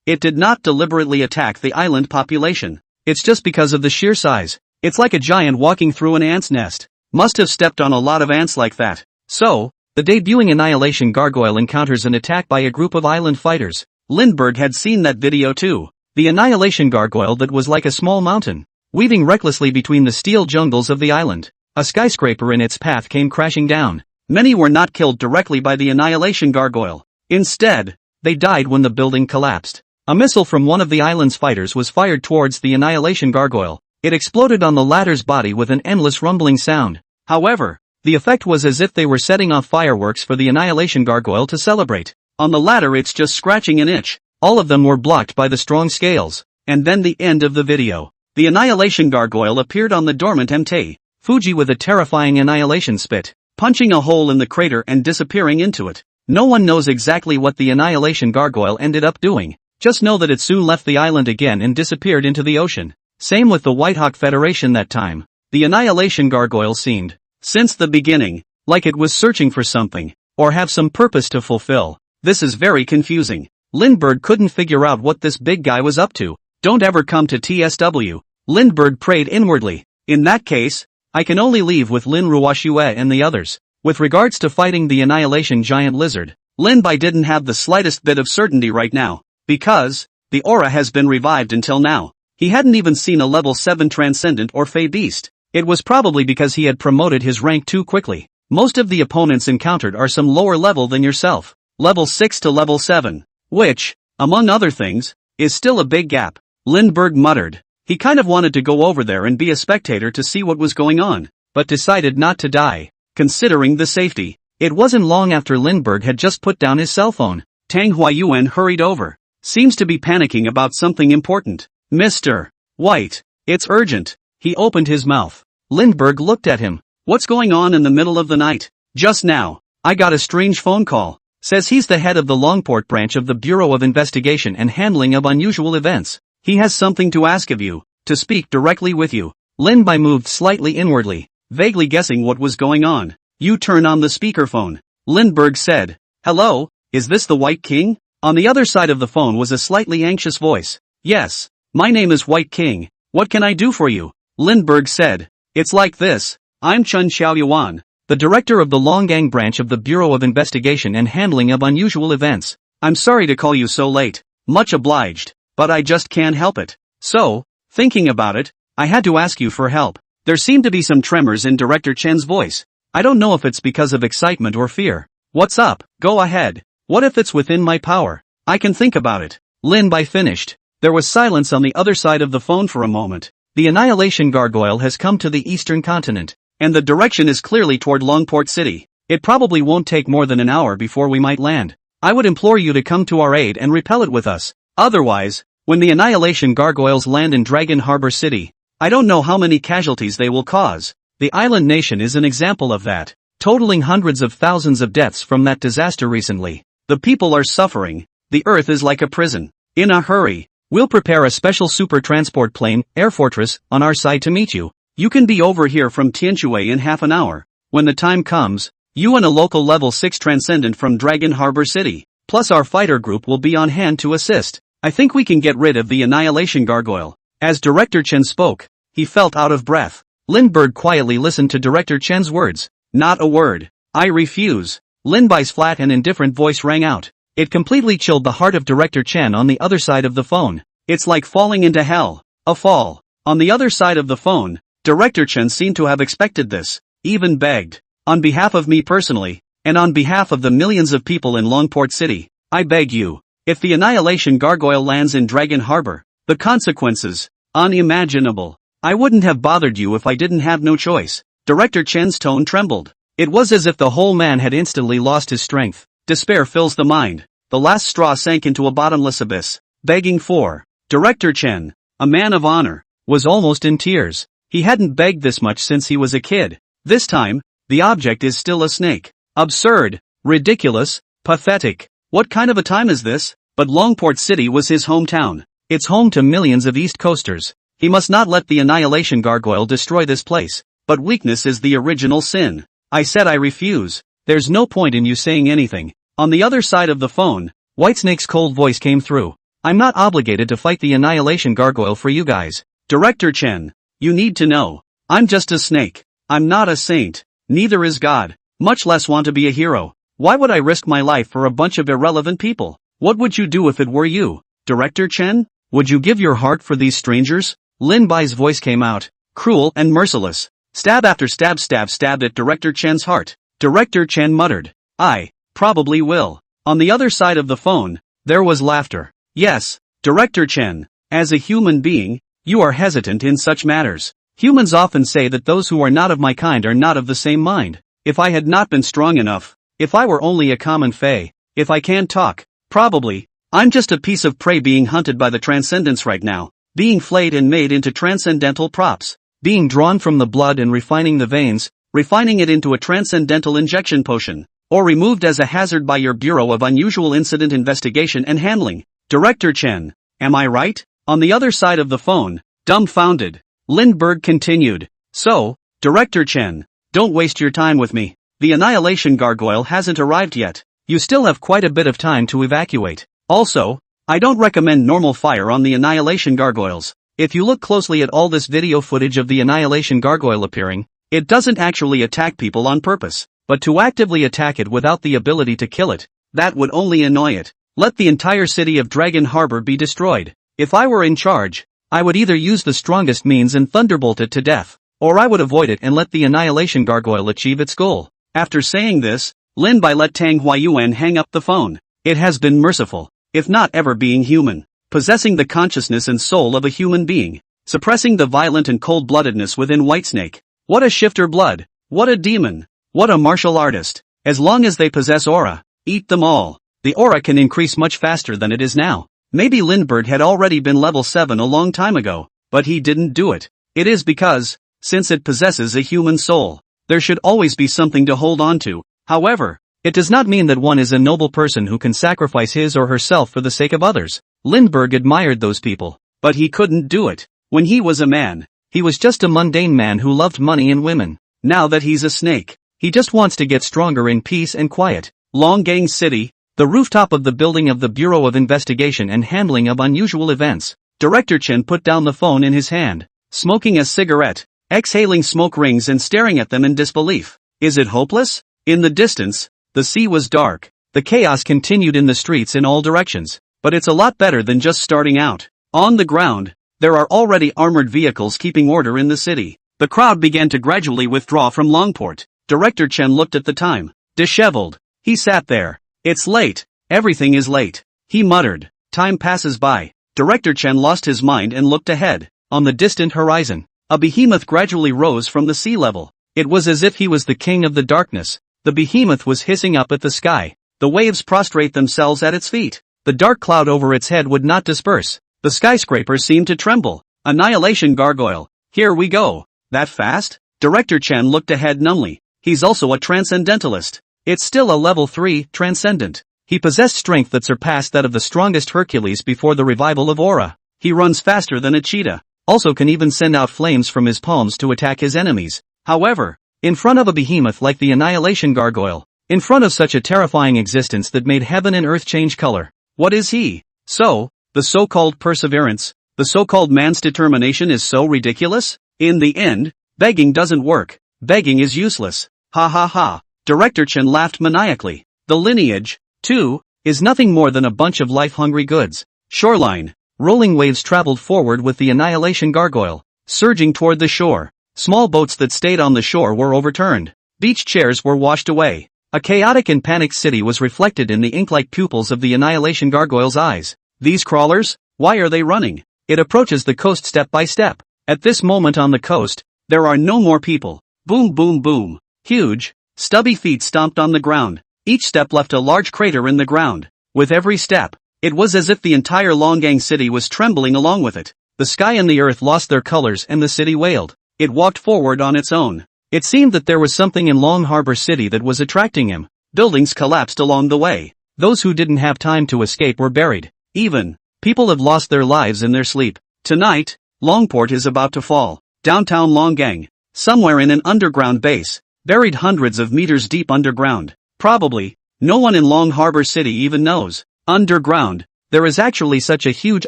It did not deliberately attack the island population. It's just because of the sheer size. It's like a giant walking through an ant's nest. Must have stepped on a lot of ants like that. So, the debuting Annihilation Gargoyle encounters an attack by a group of island fighters. Lindbergh had seen that video too. The Annihilation Gargoyle that was like a small mountain, weaving recklessly between the steel jungles of the island. A skyscraper in its path came crashing down. Many were not killed directly by the Annihilation Gargoyle. Instead, they died when the building collapsed. A missile from one of the island's fighters was fired towards the Annihilation Gargoyle. It exploded on the latter's body with an endless rumbling sound. However, the effect was as if they were setting off fireworks for the Annihilation Gargoyle to celebrate. On the latter it's just scratching an itch. All of them were blocked by the strong scales. And then the end of the video. The Annihilation Gargoyle appeared on the dormant Mt. Fuji with a terrifying annihilation spit, punching a hole in the crater and disappearing into it. No one knows exactly what the Annihilation Gargoyle ended up doing. Just know that it soon left the island again and disappeared into the ocean. Same with the Whitehawk Federation that time. The Annihilation Gargoyle seemed, since the beginning, like it was searching for something, or have some purpose to fulfill. This is very confusing. Lindbergh couldn't figure out what this big guy was up to. Don't ever come to TSW. Lindbergh prayed inwardly. In that case, I can only leave with Lin Ruoxue and the others. With regards to fighting the Annihilation Giant Lizard, Linbai didn't have the slightest bit of certainty right now, because the aura has been revived until now. He hadn't even seen a level 7 Transcendent or Fey Beast. It was probably because he had promoted his rank too quickly. Most of the opponents encountered are some lower level than yourself, level 6 to level 7, which, among other things, is still a big gap. Lindbergh muttered. He kind of wanted to go over there and be a spectator to see what was going on, but decided not to die. Considering the safety, it wasn't long after Lindbergh had just put down his cell phone. Tang Huayuan hurried over. Seems to be panicking about something important. Mr. White, it's urgent. He opened his mouth. Lindbergh looked at him. What's going on in the middle of the night? Just now, I got a strange phone call. Says he's the head of the Longport branch of the Bureau of Investigation and Handling of Unusual Events. He has something to ask of you, to speak directly with you. Linbai moved slightly inwardly, vaguely guessing what was going on. You turn on the speakerphone. Lindbergh said. Hello, is this the White King? On the other side of the phone was a slightly anxious voice. Yes, my name is White King. What can I do for you? Lindbergh said. It's like this. I'm Chun Xiaoyuan, the director of the Longgang branch of the Bureau of Investigation and Handling of Unusual Events. I'm sorry to call you so late. Much obliged. But I just can't help it. So, thinking about it, I had to ask you for help. There seemed to be some tremors in Director Chen's voice. I don't know if it's because of excitement or fear. What's up? Go ahead. What if it's within my power? I can think about it. Linbai finished. There was silence on the other side of the phone for a moment. The Annihilation Gargoyle has come to the eastern continent, and the direction is clearly toward Longport City. It probably won't take more than an hour before we might land. I would implore you to come to our aid and repel it with us. Otherwise, when the Annihilation Gargoyles land in Dragon Harbor City, I don't know how many casualties they will cause. The island nation is an example of that, totaling hundreds of thousands of deaths from that disaster recently. The people are suffering. The earth is like a prison. In a hurry, we'll prepare a special super transport plane, Air Fortress, on our side to meet you. You can be over here from Tianjue in half an hour. When the time comes, you and a local level 6 Transcendent from Dragon Harbor City, plus our fighter group will be on hand to assist. I think we can get rid of the Annihilation Gargoyle. As Director Chen spoke, he felt out of breath. Lindbergh quietly listened to Director Chen's words. Not a word. I refuse. Linbai's flat and indifferent voice rang out. It completely chilled the heart of Director Chen on the other side of the phone. It's like falling into hell. A fall. On the other side of the phone, Director Chen seemed to have expected this, even begged. On behalf of me personally, and on behalf of the millions of people in Longport City, I beg you. If the Annihilation Gargoyle lands in Dragon Harbor, the consequences, unimaginable. I wouldn't have bothered you if I didn't have no choice. Director Chen's tone trembled. It was as if the whole man had instantly lost his strength. Despair fills the mind. The last straw sank into a bottomless abyss. Begging for. Director Chen, a man of honor, was almost in tears. He hadn't begged this much since he was a kid. This time, the object is still a snake. Absurd. Ridiculous. Pathetic. What kind of a time is this? But Longport City was his hometown. It's home to millions of East Coasters. He must not let the Annihilation Gargoyle destroy this place. But weakness is the original sin. I said I refuse. There's no point in you saying anything. On the other side of the phone, Whitesnake's cold voice came through. I'm not obligated to fight the Annihilation Gargoyle for you guys. Director Chen, you need to know. I'm just a snake. I'm not a saint. Neither is God. Much less want to be a hero. Why would I risk my life for a bunch of irrelevant people? What would you do if it were you? Director Chen? Would you give your heart for these strangers? Linbai's voice came out, cruel and merciless. Stab after stab stabbed at Director Chen's heart. Director Chen muttered, I probably will. On the other side of the phone, there was laughter. Yes, Director Chen, as a human being, you are hesitant in such matters. Humans often say that those who are not of my kind are not of the same mind. If I had not been strong enough, if I were only a common fae, if I can't talk, probably, I'm just a piece of prey being hunted by the transcendence right now, being flayed and made into transcendental props, being drawn from the blood and refining the veins, refining it into a transcendental injection potion, or removed as a hazard by your Bureau of Unusual Incident Investigation and Handling. Director Chen, am I right? On the other side of the phone, dumbfounded, Lindbergh continued. So, Director Chen, don't waste your time with me. The Annihilation Gargoyle hasn't arrived yet. You still have quite a bit of time to evacuate. Also, I don't recommend normal fire on the Annihilation Gargoyles. If you look closely at all this video footage of the Annihilation Gargoyle appearing, it doesn't actually attack people on purpose, but to actively attack it without the ability to kill it, that would only annoy it. Let the entire city of Dragon Harbor be destroyed. If I were in charge, I would either use the strongest means and thunderbolt it to death, or I would avoid it and let the Annihilation Gargoyle achieve its goal. After saying this, Lin Bai let Tang Huayuan hang up the phone. It has been merciful, if not ever being human, possessing the consciousness and soul of a human being, suppressing the violent and cold-bloodedness within Whitesnake. What a shifter blood, what a demon, what a martial artist. As long as they possess aura, eat them all. The aura can increase much faster than it is now. Maybe Lindbergh had already been level 7 a long time ago, but he didn't do it. It is because, since it possesses a human soul, there should always be something to hold on to. However, it does not mean that one is a noble person who can sacrifice his or herself for the sake of others. Lindbergh admired those people, but he couldn't do it. When he was a man, he was just a mundane man who loved money and women. Now that he's a snake, he just wants to get stronger in peace and quiet. Longgang City, the rooftop of the building of the Bureau of Investigation and Handling of Unusual Events. Director Chen put down the phone in his hand, smoking a cigarette, exhaling smoke rings and staring at them in disbelief. Is it hopeless? In the distance, the sea was dark. The chaos continued in the streets in all directions, but it's a lot better than just starting out. On the ground, there are already armored vehicles keeping order in the city. The crowd began to gradually withdraw from Longport. Director Chen looked at the time. Disheveled, he sat there. It's late. Everything is late. He muttered. Time passes by. Director Chen lost his mind and looked ahead. On the distant horizon, a behemoth gradually rose from the sea level. It was as if he was the king of the darkness. The behemoth was hissing up at the sky. The waves prostrate themselves at its feet. The dark cloud over its head would not disperse. The skyscraper seemed to tremble. Annihilation Gargoyle. Here we go. That fast? Director Chen looked ahead numbly. He's also a transcendentalist. It's still a level 3 transcendent. He possessed strength that surpassed that of the strongest Hercules before the revival of aura. He runs faster than a cheetah. Also can even send out flames from his palms to attack his enemies. However, in front of a behemoth like the Annihilation Gargoyle, in front of such a terrifying existence that made heaven and earth change color, what is he? So, the so-called perseverance, the so-called man's determination is so ridiculous? In the end, begging doesn't work. Begging is useless. Ha ha ha. Director Chen laughed maniacally. The lineage, too, is nothing more than a bunch of life-hungry goods. Shoreline. Rolling waves traveled forward with the Annihilation Gargoyle, surging toward the shore. Small boats that stayed on the shore were overturned. Beach chairs were washed away. A chaotic and panicked city was reflected in the ink-like pupils of the Annihilation Gargoyle's eyes. These crawlers? Why are they running? It approaches the coast step by step. At this moment on the coast, there are no more people. Boom boom boom. Huge, stubby feet stomped on the ground. Each step left a large crater in the ground. With every step, it was as if the entire Longgang City was trembling along with it. The sky and the earth lost their colors and the city wailed. It walked forward on its own. It seemed that there was something in Long Harbor City that was attracting him. Buildings collapsed along the way. Those who didn't have time to escape were buried. Even, people have lost their lives in their sleep. Tonight, Longport is about to fall. Downtown Longgang, somewhere in an underground base, buried hundreds of meters deep underground. Probably, no one in Long Harbor City even knows. Underground, there is actually such a huge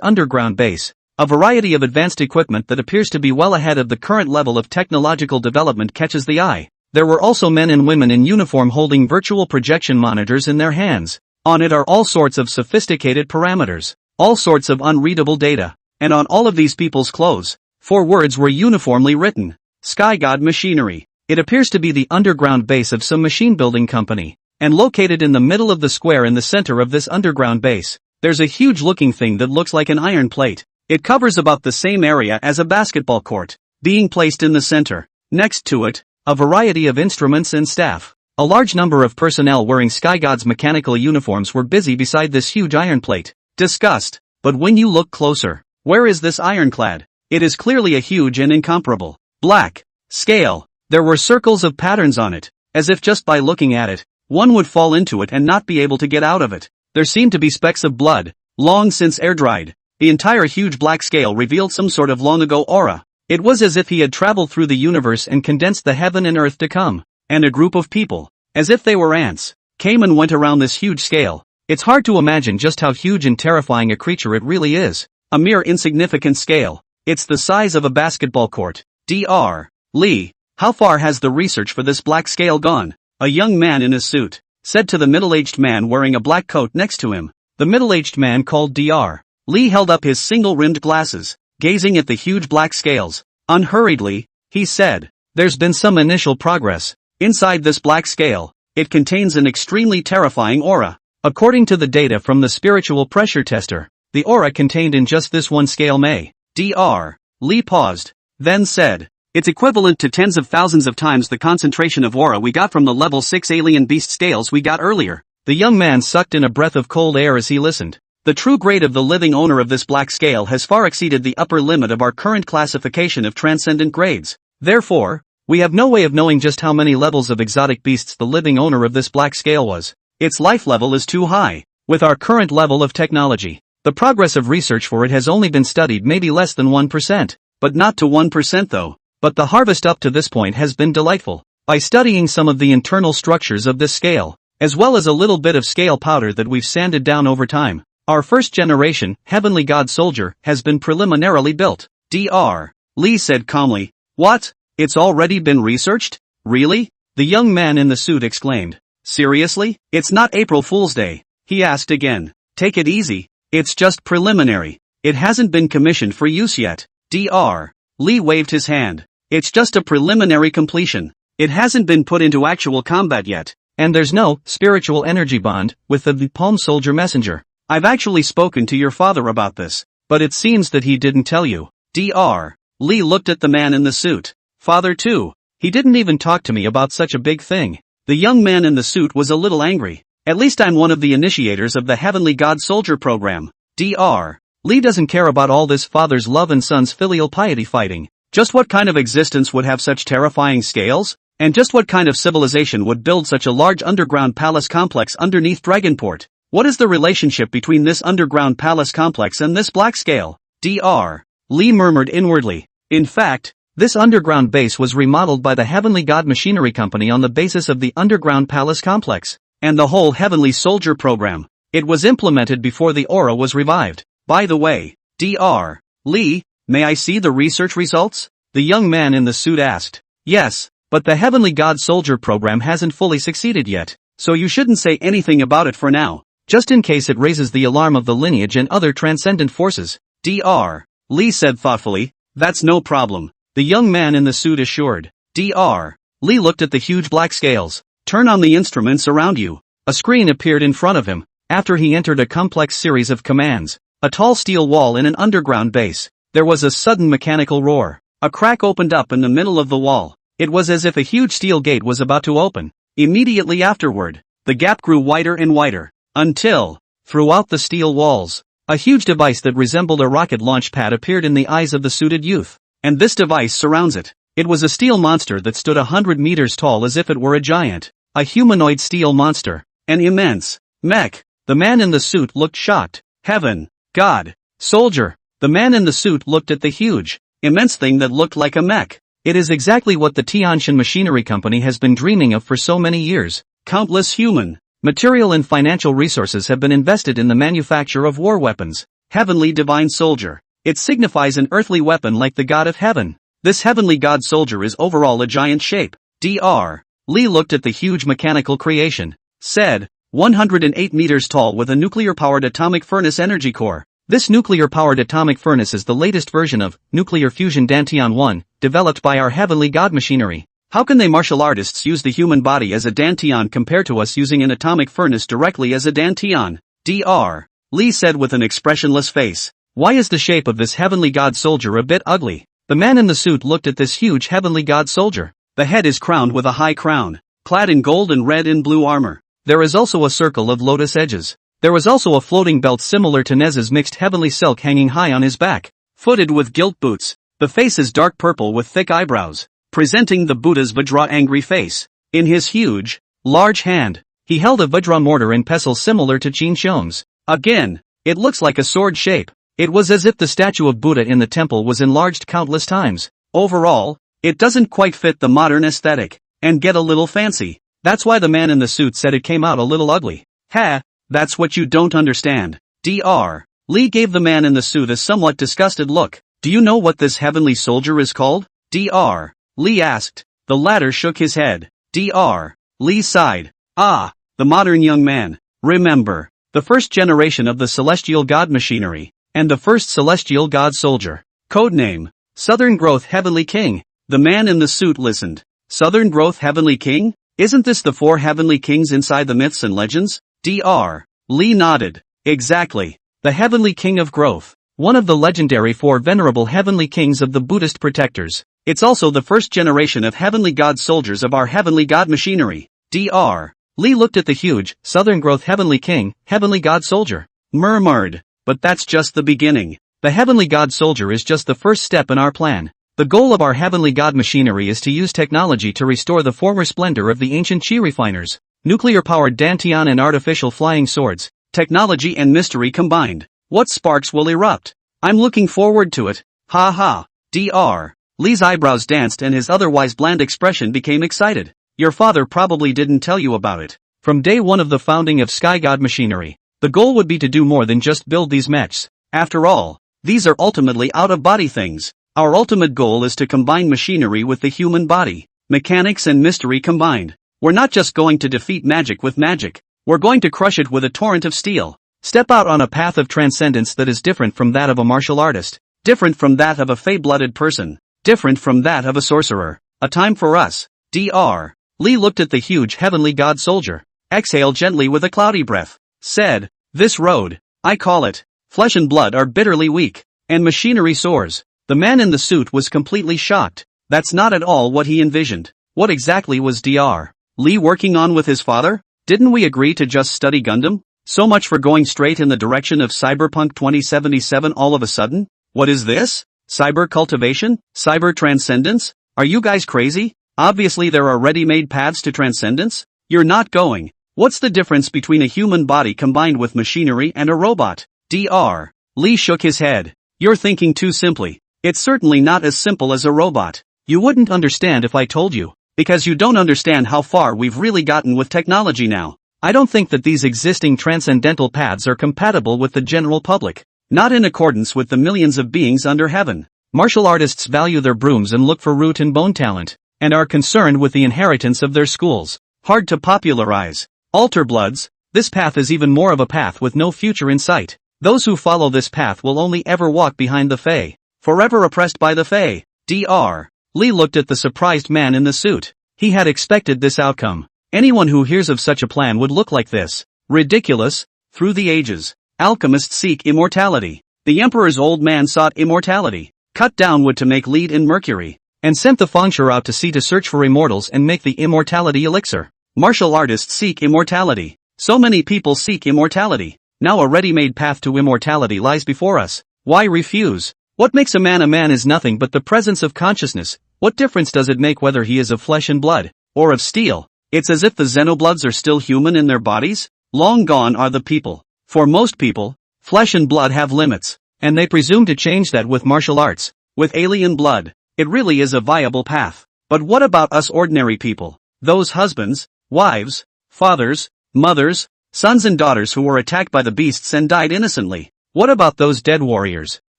underground base. A variety of advanced equipment that appears to be well ahead of the current level of technological development catches the eye. There were also men and women in uniform holding virtual projection monitors in their hands. On it are all sorts of sophisticated parameters, all sorts of unreadable data, and on all of these people's clothes, 4 words were uniformly written. Sky God Machinery. It appears to be the underground base of some machine building company, and located in the middle of the square in the center of this underground base, there's a huge looking thing that looks like an iron plate. It covers about the same area as a basketball court. being placed in the center. Next to it, a variety of instruments and staff. A large number of personnel wearing Sky God's mechanical uniforms were busy beside this huge iron plate. Discussed. But when you look closer, where is this ironclad? It is clearly a huge and incomparable black scale. There were circles of patterns on it, as if just by looking at it, one would fall into it and not be able to get out of it. There seemed to be specks of blood, long since air-dried. The entire huge black scale revealed some sort of long-ago aura. It was as if he had traveled through the universe and condensed the heaven and earth to come. And a group of people, as if they were ants, came and went around this huge scale. It's hard to imagine just how huge and terrifying a creature it really is. A mere insignificant scale. It's the size of a basketball court. Dr. Lee, how far has the research for this black scale gone? A young man in a suit said to the middle-aged man wearing a black coat next to him. The middle-aged man called Dr. Lee held up his single-rimmed glasses, gazing at the huge black scales. Unhurriedly, he said, "There's been some initial progress. Inside this black scale, it contains an extremely terrifying aura. According to the data from the spiritual pressure tester, the aura contained in just this one scale may." Dr. Lee paused, then said, "It's equivalent to tens of thousands of times the concentration of aura we got from the level 6 alien beast scales we got earlier." The young man sucked in a breath of cold air as he listened. The true grade of the living owner of this black scale has far exceeded the upper limit of our current classification of transcendent grades. Therefore, we have no way of knowing just how many levels of exotic beasts the living owner of this black scale was. Its life level is too high. With our current level of technology, the progress of research for it has only been studied maybe less than 1%. But not to 1% though. But the harvest up to this point has been delightful. By studying some of the internal structures of this scale, as well as a little bit of scale powder that we've sanded down over time, our first generation, Heavenly God Soldier, has been preliminarily built. Dr. Lee said calmly, "What? It's already been researched? Really?" The young man in the suit exclaimed. "Seriously? It's not April Fool's Day?" He asked again. "Take it easy. It's just preliminary. It hasn't been commissioned for use yet." Dr. Lee waved his hand. "It's just a preliminary completion. It hasn't been put into actual combat yet. And there's no spiritual energy bond with the Palm Soldier Messenger. I've actually spoken to your father about this, but it seems that he didn't tell you." Dr. Lee looked at the man in the suit. "Father too? He didn't even talk to me about such a big thing." The young man in the suit was a little angry. "At least I'm one of the initiators of the Heavenly God Soldier program. Dr. Lee doesn't care about all this father's love and son's filial piety fighting. Just what kind of existence would have such terrifying scales? And just what kind of civilization would build such a large underground palace complex underneath Dragonport? What is the relationship between this underground palace complex and this black scale?" Dr. Lee murmured inwardly. "In fact, this underground base was remodeled by the Heavenly God Machinery Company on the basis of the underground palace complex. And the whole Heavenly Soldier program. It was implemented before the aura was revived. By the way, Dr. Lee, may I see the research results?" the young man in the suit asked. "Yes, but the Heavenly God Soldier program hasn't fully succeeded yet, so you shouldn't say anything about it for now, just in case it raises the alarm of the lineage and other transcendent forces." Dr. Lee said thoughtfully. "That's no problem," the young man in the suit assured. Dr. Lee looked at the huge black scales. "Turn on the instruments around you." A screen appeared in front of him, after he entered a complex series of commands. A tall steel wall in an underground base. There was a sudden mechanical roar. A crack opened up in the middle of the wall. It was as if a huge steel gate was about to open. Immediately afterward, the gap grew wider and wider, until, throughout the steel walls, a huge device that resembled a rocket launch pad appeared in the eyes of the suited youth. And this device surrounds it. It was a steel monster that stood 100 meters tall as if it were a giant. A humanoid steel monster. An immense mech. The man in the suit looked shocked. "Heaven, God, Soldier." The man in the suit looked at the huge, immense thing that looked like a mech. It is exactly what the Tianshan Machinery Company has been dreaming of for so many years. Countless human, material and financial resources have been invested in the manufacture of war weapons. Heavenly Divine Soldier. It signifies an earthly weapon like the God of Heaven. This Heavenly God Soldier is overall a giant shape. Dr. Lee looked at the huge mechanical creation. Said, 108 meters tall with a nuclear-powered atomic furnace energy core. This nuclear-powered atomic furnace is the latest version of nuclear fusion Dantian 1, developed by our Heavenly God Machinery. How can they martial artists use the human body as a Dantian compared to us using an atomic furnace directly as a Dantian? Dr. Lee said with an expressionless face. Why is the shape of this Heavenly God Soldier a bit ugly? The man in the suit looked at this huge heavenly god soldier. The head is crowned with a high crown, clad in gold and red and blue armor. There is also a circle of lotus edges. There was also a floating belt similar to Nez's mixed heavenly silk hanging high on his back, footed with gilt boots. The face is dark purple with thick eyebrows, presenting the Buddha's Vajra angry face. In his huge, large hand, he held a Vajra mortar and pestle similar to Qin Xiong's. Again, it looks like a sword shape. It was as if the statue of Buddha in the temple was enlarged countless times. Overall, it doesn't quite fit the modern aesthetic, and get a little fancy. That's why the man in the suit said it came out a little ugly. Ha, that's what you don't understand. Dr. Lee gave the man in the suit a somewhat disgusted look. Do you know what this heavenly soldier is called? Dr. Lee asked. The latter shook his head. Dr. Lee sighed. Ah, the modern young man. Remember, the first generation of the celestial god machinery, and the first celestial god soldier. Codename, Southern Growth Heavenly King. The man in the suit listened. Southern Growth Heavenly King? Isn't this the 4 heavenly kings inside the myths and legends? Dr. Lee nodded. Exactly. The Heavenly King of Growth. One of the legendary 4 venerable heavenly kings of the Buddhist protectors. It's also the first generation of heavenly god soldiers of our heavenly god machinery. Dr. Lee looked at the huge, Southern Growth Heavenly King, heavenly god soldier. Murmured. But that's just the beginning. The heavenly god soldier is just the first step in our plan. The goal of our heavenly god machinery is to use technology to restore the former splendor of the ancient chi refiners. Nuclear-powered dantian and artificial flying swords. Technology and mystery combined. What sparks will erupt? I'm looking forward to it. Ha ha. Dr. Lee's eyebrows danced and his otherwise bland expression became excited. Your father probably didn't tell you about it. From day one of the founding of Sky God machinery, the goal would be to do more than just build these mechs. After all, these are ultimately out-of-body things. Our ultimate goal is to combine machinery with the human body. Mechanics and mystery combined. We're not just going to defeat magic with magic. We're going to crush it with a torrent of steel. Step out on a path of transcendence that is different from that of a martial artist. Different from that of a fey-blooded person. Different from that of a sorcerer. A time for us. Dr. Lee looked at the huge heavenly god soldier. Exhaled gently with a cloudy breath. Said, this road, I call it. Flesh and blood are bitterly weak. And machinery soars. The man in the suit was completely shocked. That's not at all what he envisioned. What exactly was Dr. Lee working on with his father? Didn't we agree to just study Gundam? So much for going straight in the direction of Cyberpunk 2077 all of a sudden? What is this? Cyber cultivation? Cyber transcendence? Are you guys crazy? Obviously there are ready-made paths to transcendence? You're not going. What's the difference between a human body combined with machinery and a robot? Dr. Lee shook his head. You're thinking too simply. It's certainly not as simple as a robot. You wouldn't understand if I told you, because you don't understand how far we've really gotten with technology now. I don't think that these existing transcendental paths are compatible with the general public. Not in accordance with the millions of beings under heaven. Martial artists value their brooms and look for root and bone talent, and are concerned with the inheritance of their schools. Hard to popularize. Altar bloods, this path is even more of a path with no future in sight. Those who follow this path will only ever walk behind the Fae. Forever oppressed by the Fae. Dr. Lee looked at the surprised man in the suit. He had expected this outcome. Anyone who hears of such a plan would look like this. Ridiculous. Through the ages, alchemists seek immortality. The emperor's old man sought immortality. Cut down wood to make lead in mercury. And sent the Fengsher out to sea to search for immortals and make the immortality elixir. Martial artists seek immortality. So many people seek immortality. Now a ready-made path to immortality lies before us. Why refuse? What makes a man is nothing but the presence of consciousness. What difference does it make whether he is of flesh and blood, or of steel? It's as if the Xenobloods are still human in their bodies? Long gone are the people. For most people, flesh and blood have limits, and they presume to change that with martial arts. With alien blood, it really is a viable path. But what about us ordinary people? Those husbands, wives, fathers, mothers, sons and daughters who were attacked by the beasts and died innocently? What about those dead warriors?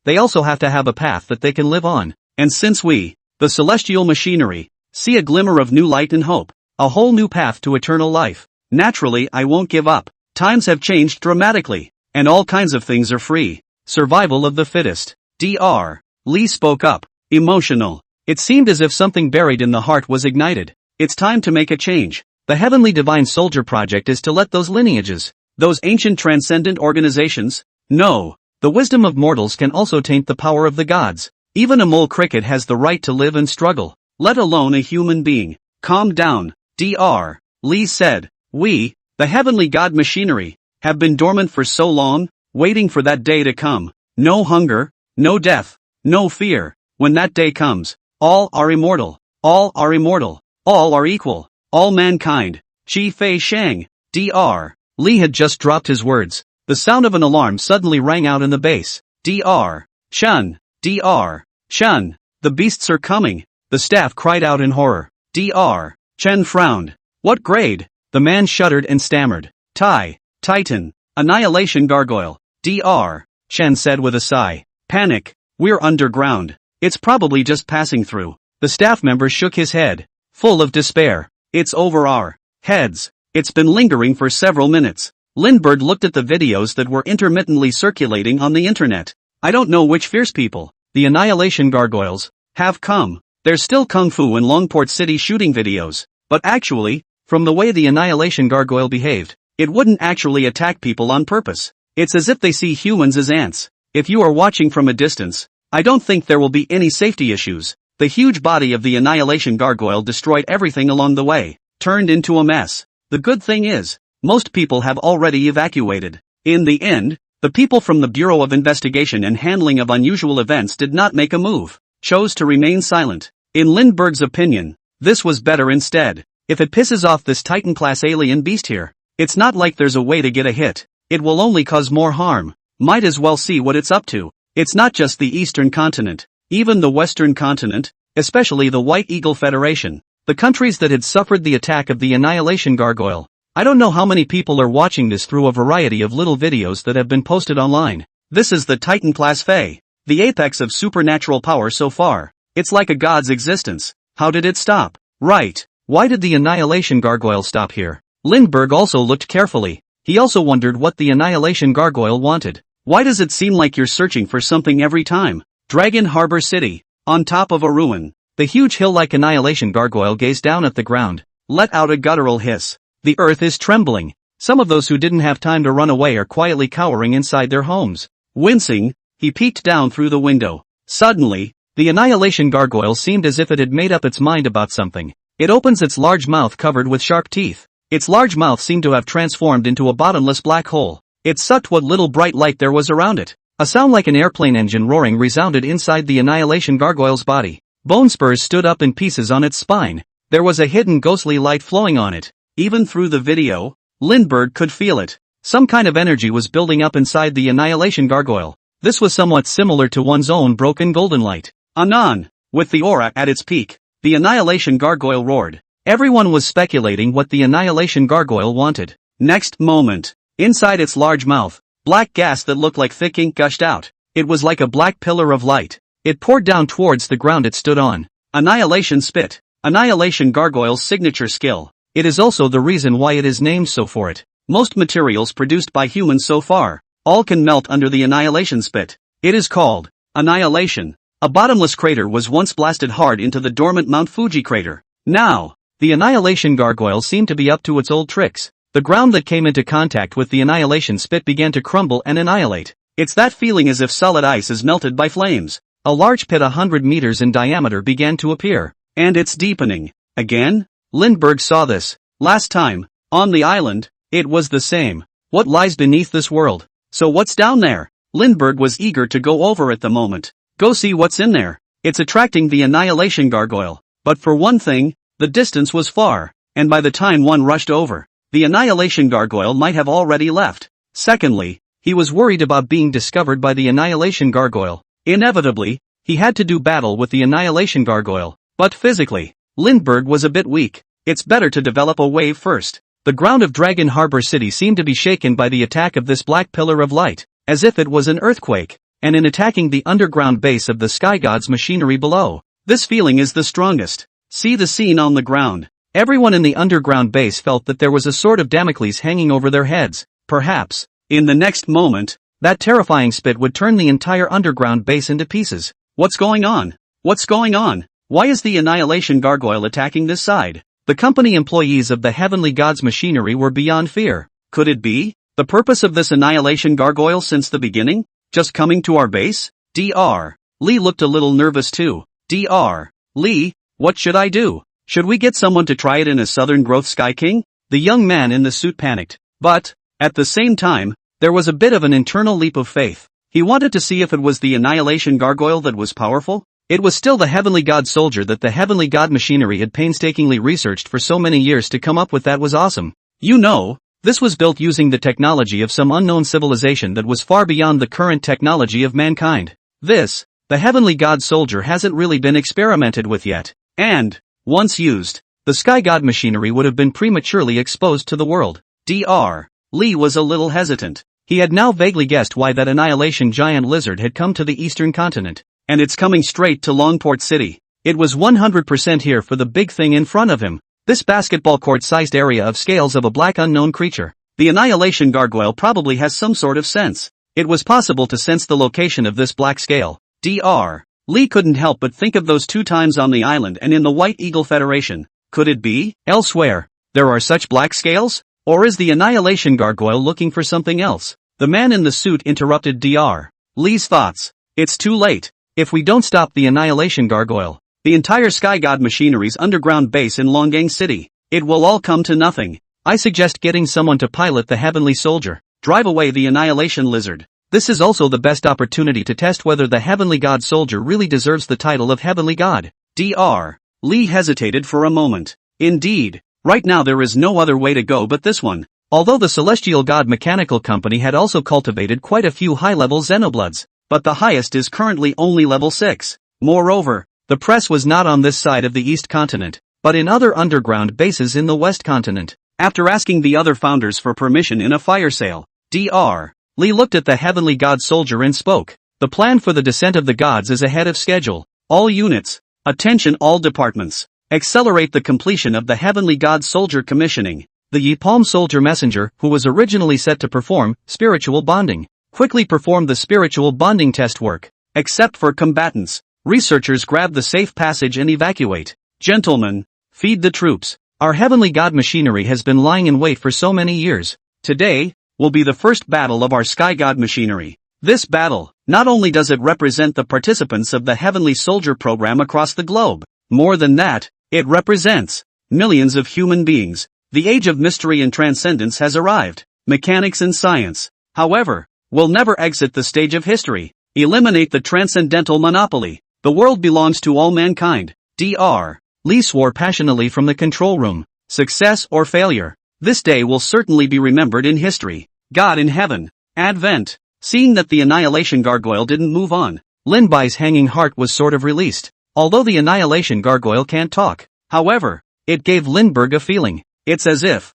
They also have to have a path that they can live on. And since we, the celestial machinery, see a glimmer of new light and hope, a whole new path to eternal life, naturally I won't give up. Times have changed dramatically, and all kinds of things are free. Survival of the fittest. Dr. Lee spoke up, emotional. It seemed as if something buried in the heart was ignited. It's time to make a change. The Heavenly Divine Soldier Project is to let those lineages, those ancient transcendent organizations, know. The wisdom of mortals can also taint the power of the gods. Even a mole cricket has the right to live and struggle, let alone a human being. Calm down, Dr. Lee said. We, the heavenly god machinery, have been dormant for so long, waiting for that day to come. No hunger, no death, no fear. When that day comes, all are immortal, all are immortal, all are equal, all mankind. Qi Fei Shang. Dr. Lee had just dropped his words. The sound of an alarm suddenly rang out in the base. Dr. Shun, Dr. Shun, the beasts are coming, the staff cried out in horror. Dr. Chen frowned. What grade? The man shuddered and stammered. Titan, Annihilation Gargoyle. Dr. Chen said with a sigh. Panic, we're underground. It's probably just passing through. The staff member shook his head, full of despair. It's over our heads. It's been lingering for several minutes. Lindbergh looked at the videos that were intermittently circulating on the internet. I don't know which fierce people, the Annihilation Gargoyles, have come. There's still Kung Fu and Longport City shooting videos. But actually, from the way the Annihilation Gargoyle behaved, it wouldn't actually attack people on purpose. It's as if they see humans as ants. If you are watching from a distance, I don't think there will be any safety issues. The huge body of the Annihilation Gargoyle destroyed everything along the way, turned into a mess. The good thing is, most people have already evacuated. In the end, the people from the Bureau of Investigation and Handling of Unusual Events did not make a move, chose to remain silent. In Lindbergh's opinion, this was better instead. If it pisses off this Titan-class alien beast here, it's not like there's a way to get a hit. It will only cause more harm. Might as well see what it's up to. It's not just the Eastern continent, even the Western continent, especially the White Eagle Federation, the countries that had suffered the attack of the Annihilation Gargoyle. I don't know how many people are watching this through a variety of little videos that have been posted online. This is the Titan-class Fae, the apex of supernatural power so far. It's like a god's existence. How did it stop? Right. Why did the Annihilation Gargoyle stop here? Lindbergh also looked carefully. He also wondered what the Annihilation Gargoyle wanted. Why does it seem like you're searching for something every time? Dragon Harbor City, on top of a ruin. The huge hill-like Annihilation Gargoyle gazed down at the ground, let out a guttural hiss. The earth is trembling. Some of those who didn't have time to run away are quietly cowering inside their homes. Wincing, he peeked down through the window. Suddenly, the Annihilation Gargoyle seemed as if it had made up its mind about something. It opens its large mouth covered with sharp teeth. Its large mouth seemed to have transformed into a bottomless black hole. It sucked what little bright light there was around it. A sound like an airplane engine roaring resounded inside the Annihilation Gargoyle's body. Bone spurs stood up in pieces on its spine. There was a hidden ghostly light flowing on it. Even through the video, Lindbergh could feel it. Some kind of energy was building up inside the Annihilation Gargoyle. This was somewhat similar to one's own broken golden light. Anon, with the aura at its peak, the Annihilation Gargoyle roared. Everyone was speculating what the Annihilation Gargoyle wanted. Next moment, inside its large mouth, black gas that looked like thick ink gushed out. It was like a black pillar of light. It poured down towards the ground it stood on. Annihilation Spit. Annihilation Gargoyle's signature skill. It is also the reason why it is named so for it. Most materials produced by humans so far, all can melt under the Annihilation Spit. It is called Annihilation. A bottomless crater was once blasted hard into the dormant Mount Fuji crater. Now, the Annihilation Gargoyle seemed to be up to its old tricks. The ground that came into contact with the Annihilation Spit began to crumble and annihilate. It's that feeling as if solid ice is melted by flames. A large pit 100 meters in diameter began to appear. And it's deepening. Again? Lindbergh saw this. Last time, on the island, it was the same. What lies beneath this world? So what's down there? Lindbergh was eager to go over at the moment. Go see what's in there. It's attracting the Annihilation Gargoyle. But for one thing, the distance was far, and by the time one rushed over, the Annihilation Gargoyle might have already left. Secondly, he was worried about being discovered by the Annihilation Gargoyle. Inevitably, he had to do battle with the Annihilation Gargoyle. But physically, Lindbergh was a bit weak. It's better to develop a wave first. The ground of Dragon Harbor City seemed to be shaken by the attack of this black pillar of light, as if it was an earthquake, and in attacking the underground base of the sky god's machinery below. This feeling is the strongest. See the scene on the ground. Everyone in the underground base felt that there was a sword of Damocles hanging over their heads. Perhaps, in the next moment, that terrifying spit would turn the entire underground base into pieces. What's going on? What's going on? Why is the Annihilation Gargoyle attacking this side? The company employees of the Heavenly God's machinery were beyond fear. Could it be the purpose of this Annihilation Gargoyle since the beginning? Just coming to our base? Dr. Lee looked a little nervous too. Dr. Lee, what should I do? Should we get someone to try it in a Southern Growth Sky King? The young man in the suit panicked. But, at the same time, there was a bit of an internal leap of faith. He wanted to see if it was the Annihilation Gargoyle that was powerful. It was still the Heavenly God Soldier that the Heavenly God machinery had painstakingly researched for so many years to come up with. That was awesome. You know, this was built using the technology of some unknown civilization that was far beyond the current technology of mankind. This, the Heavenly God Soldier, hasn't really been experimented with yet. And, once used, the Sky God machinery would have been prematurely exposed to the world. Dr. Lee was a little hesitant. He had now vaguely guessed why that Annihilation giant lizard had come to the eastern continent. And it's coming straight to Longport City. It was 100% here for the big thing in front of him. This basketball court-sized area of scales of a black unknown creature. The Annihilation Gargoyle probably has some sort of sense. It was possible to sense the location of this black scale. Dr. Lee couldn't help but think of those 2 times on the island and in the White Eagle Federation. Could it be elsewhere? There are such black scales? Or is the Annihilation Gargoyle looking for something else? The man in the suit interrupted Dr. Lee's thoughts. It's too late. If we don't stop the Annihilation Gargoyle, the entire Sky God machinery's underground base in Longang City, it will all come to nothing. I suggest getting someone to pilot the Heavenly Soldier, drive away the Annihilation Lizard. This is also the best opportunity to test whether the Heavenly God Soldier really deserves the title of Heavenly God. Dr. Lee hesitated for a moment. Indeed, right now there is no other way to go but this one. Although the Celestial God Mechanical Company had also cultivated quite a few high-level Xenobloods, but the highest is currently only level 6. Moreover, the press was not on this side of the East Continent, but in other underground bases in the West Continent. After asking the other founders for permission in a fire sale, Dr. Lee looked at the Heavenly God Soldier and spoke. The plan for the descent of the gods is ahead of schedule. All units, attention all departments, accelerate the completion of the Heavenly God Soldier commissioning. The Yipalm Soldier Messenger, who was originally set to perform spiritual bonding, quickly performed the spiritual bonding test work. Except for combatants, researchers grab the safe passage and evacuate. Gentlemen, feed the troops. Our Heavenly God machinery has been lying in wait for so many years. Today, will be the first battle of our Sky God machinery. This battle, not only does it represent the participants of the Heavenly Soldier program across the globe, more than that, it represents millions of human beings. The age of mystery and transcendence has arrived. Mechanics and science, however, will never exit the stage of history. Eliminate the transcendental monopoly. The world belongs to all mankind. Dr. Lee swore passionately from the control room. Success or failure, this day will certainly be remembered in history. God in heaven. Advent. Seeing that the Annihilation Gargoyle didn't move on, Lin Bai's hanging heart was sort of released. Although the Annihilation Gargoyle can't talk, however, it gave Lindbergh a feeling. It's as if,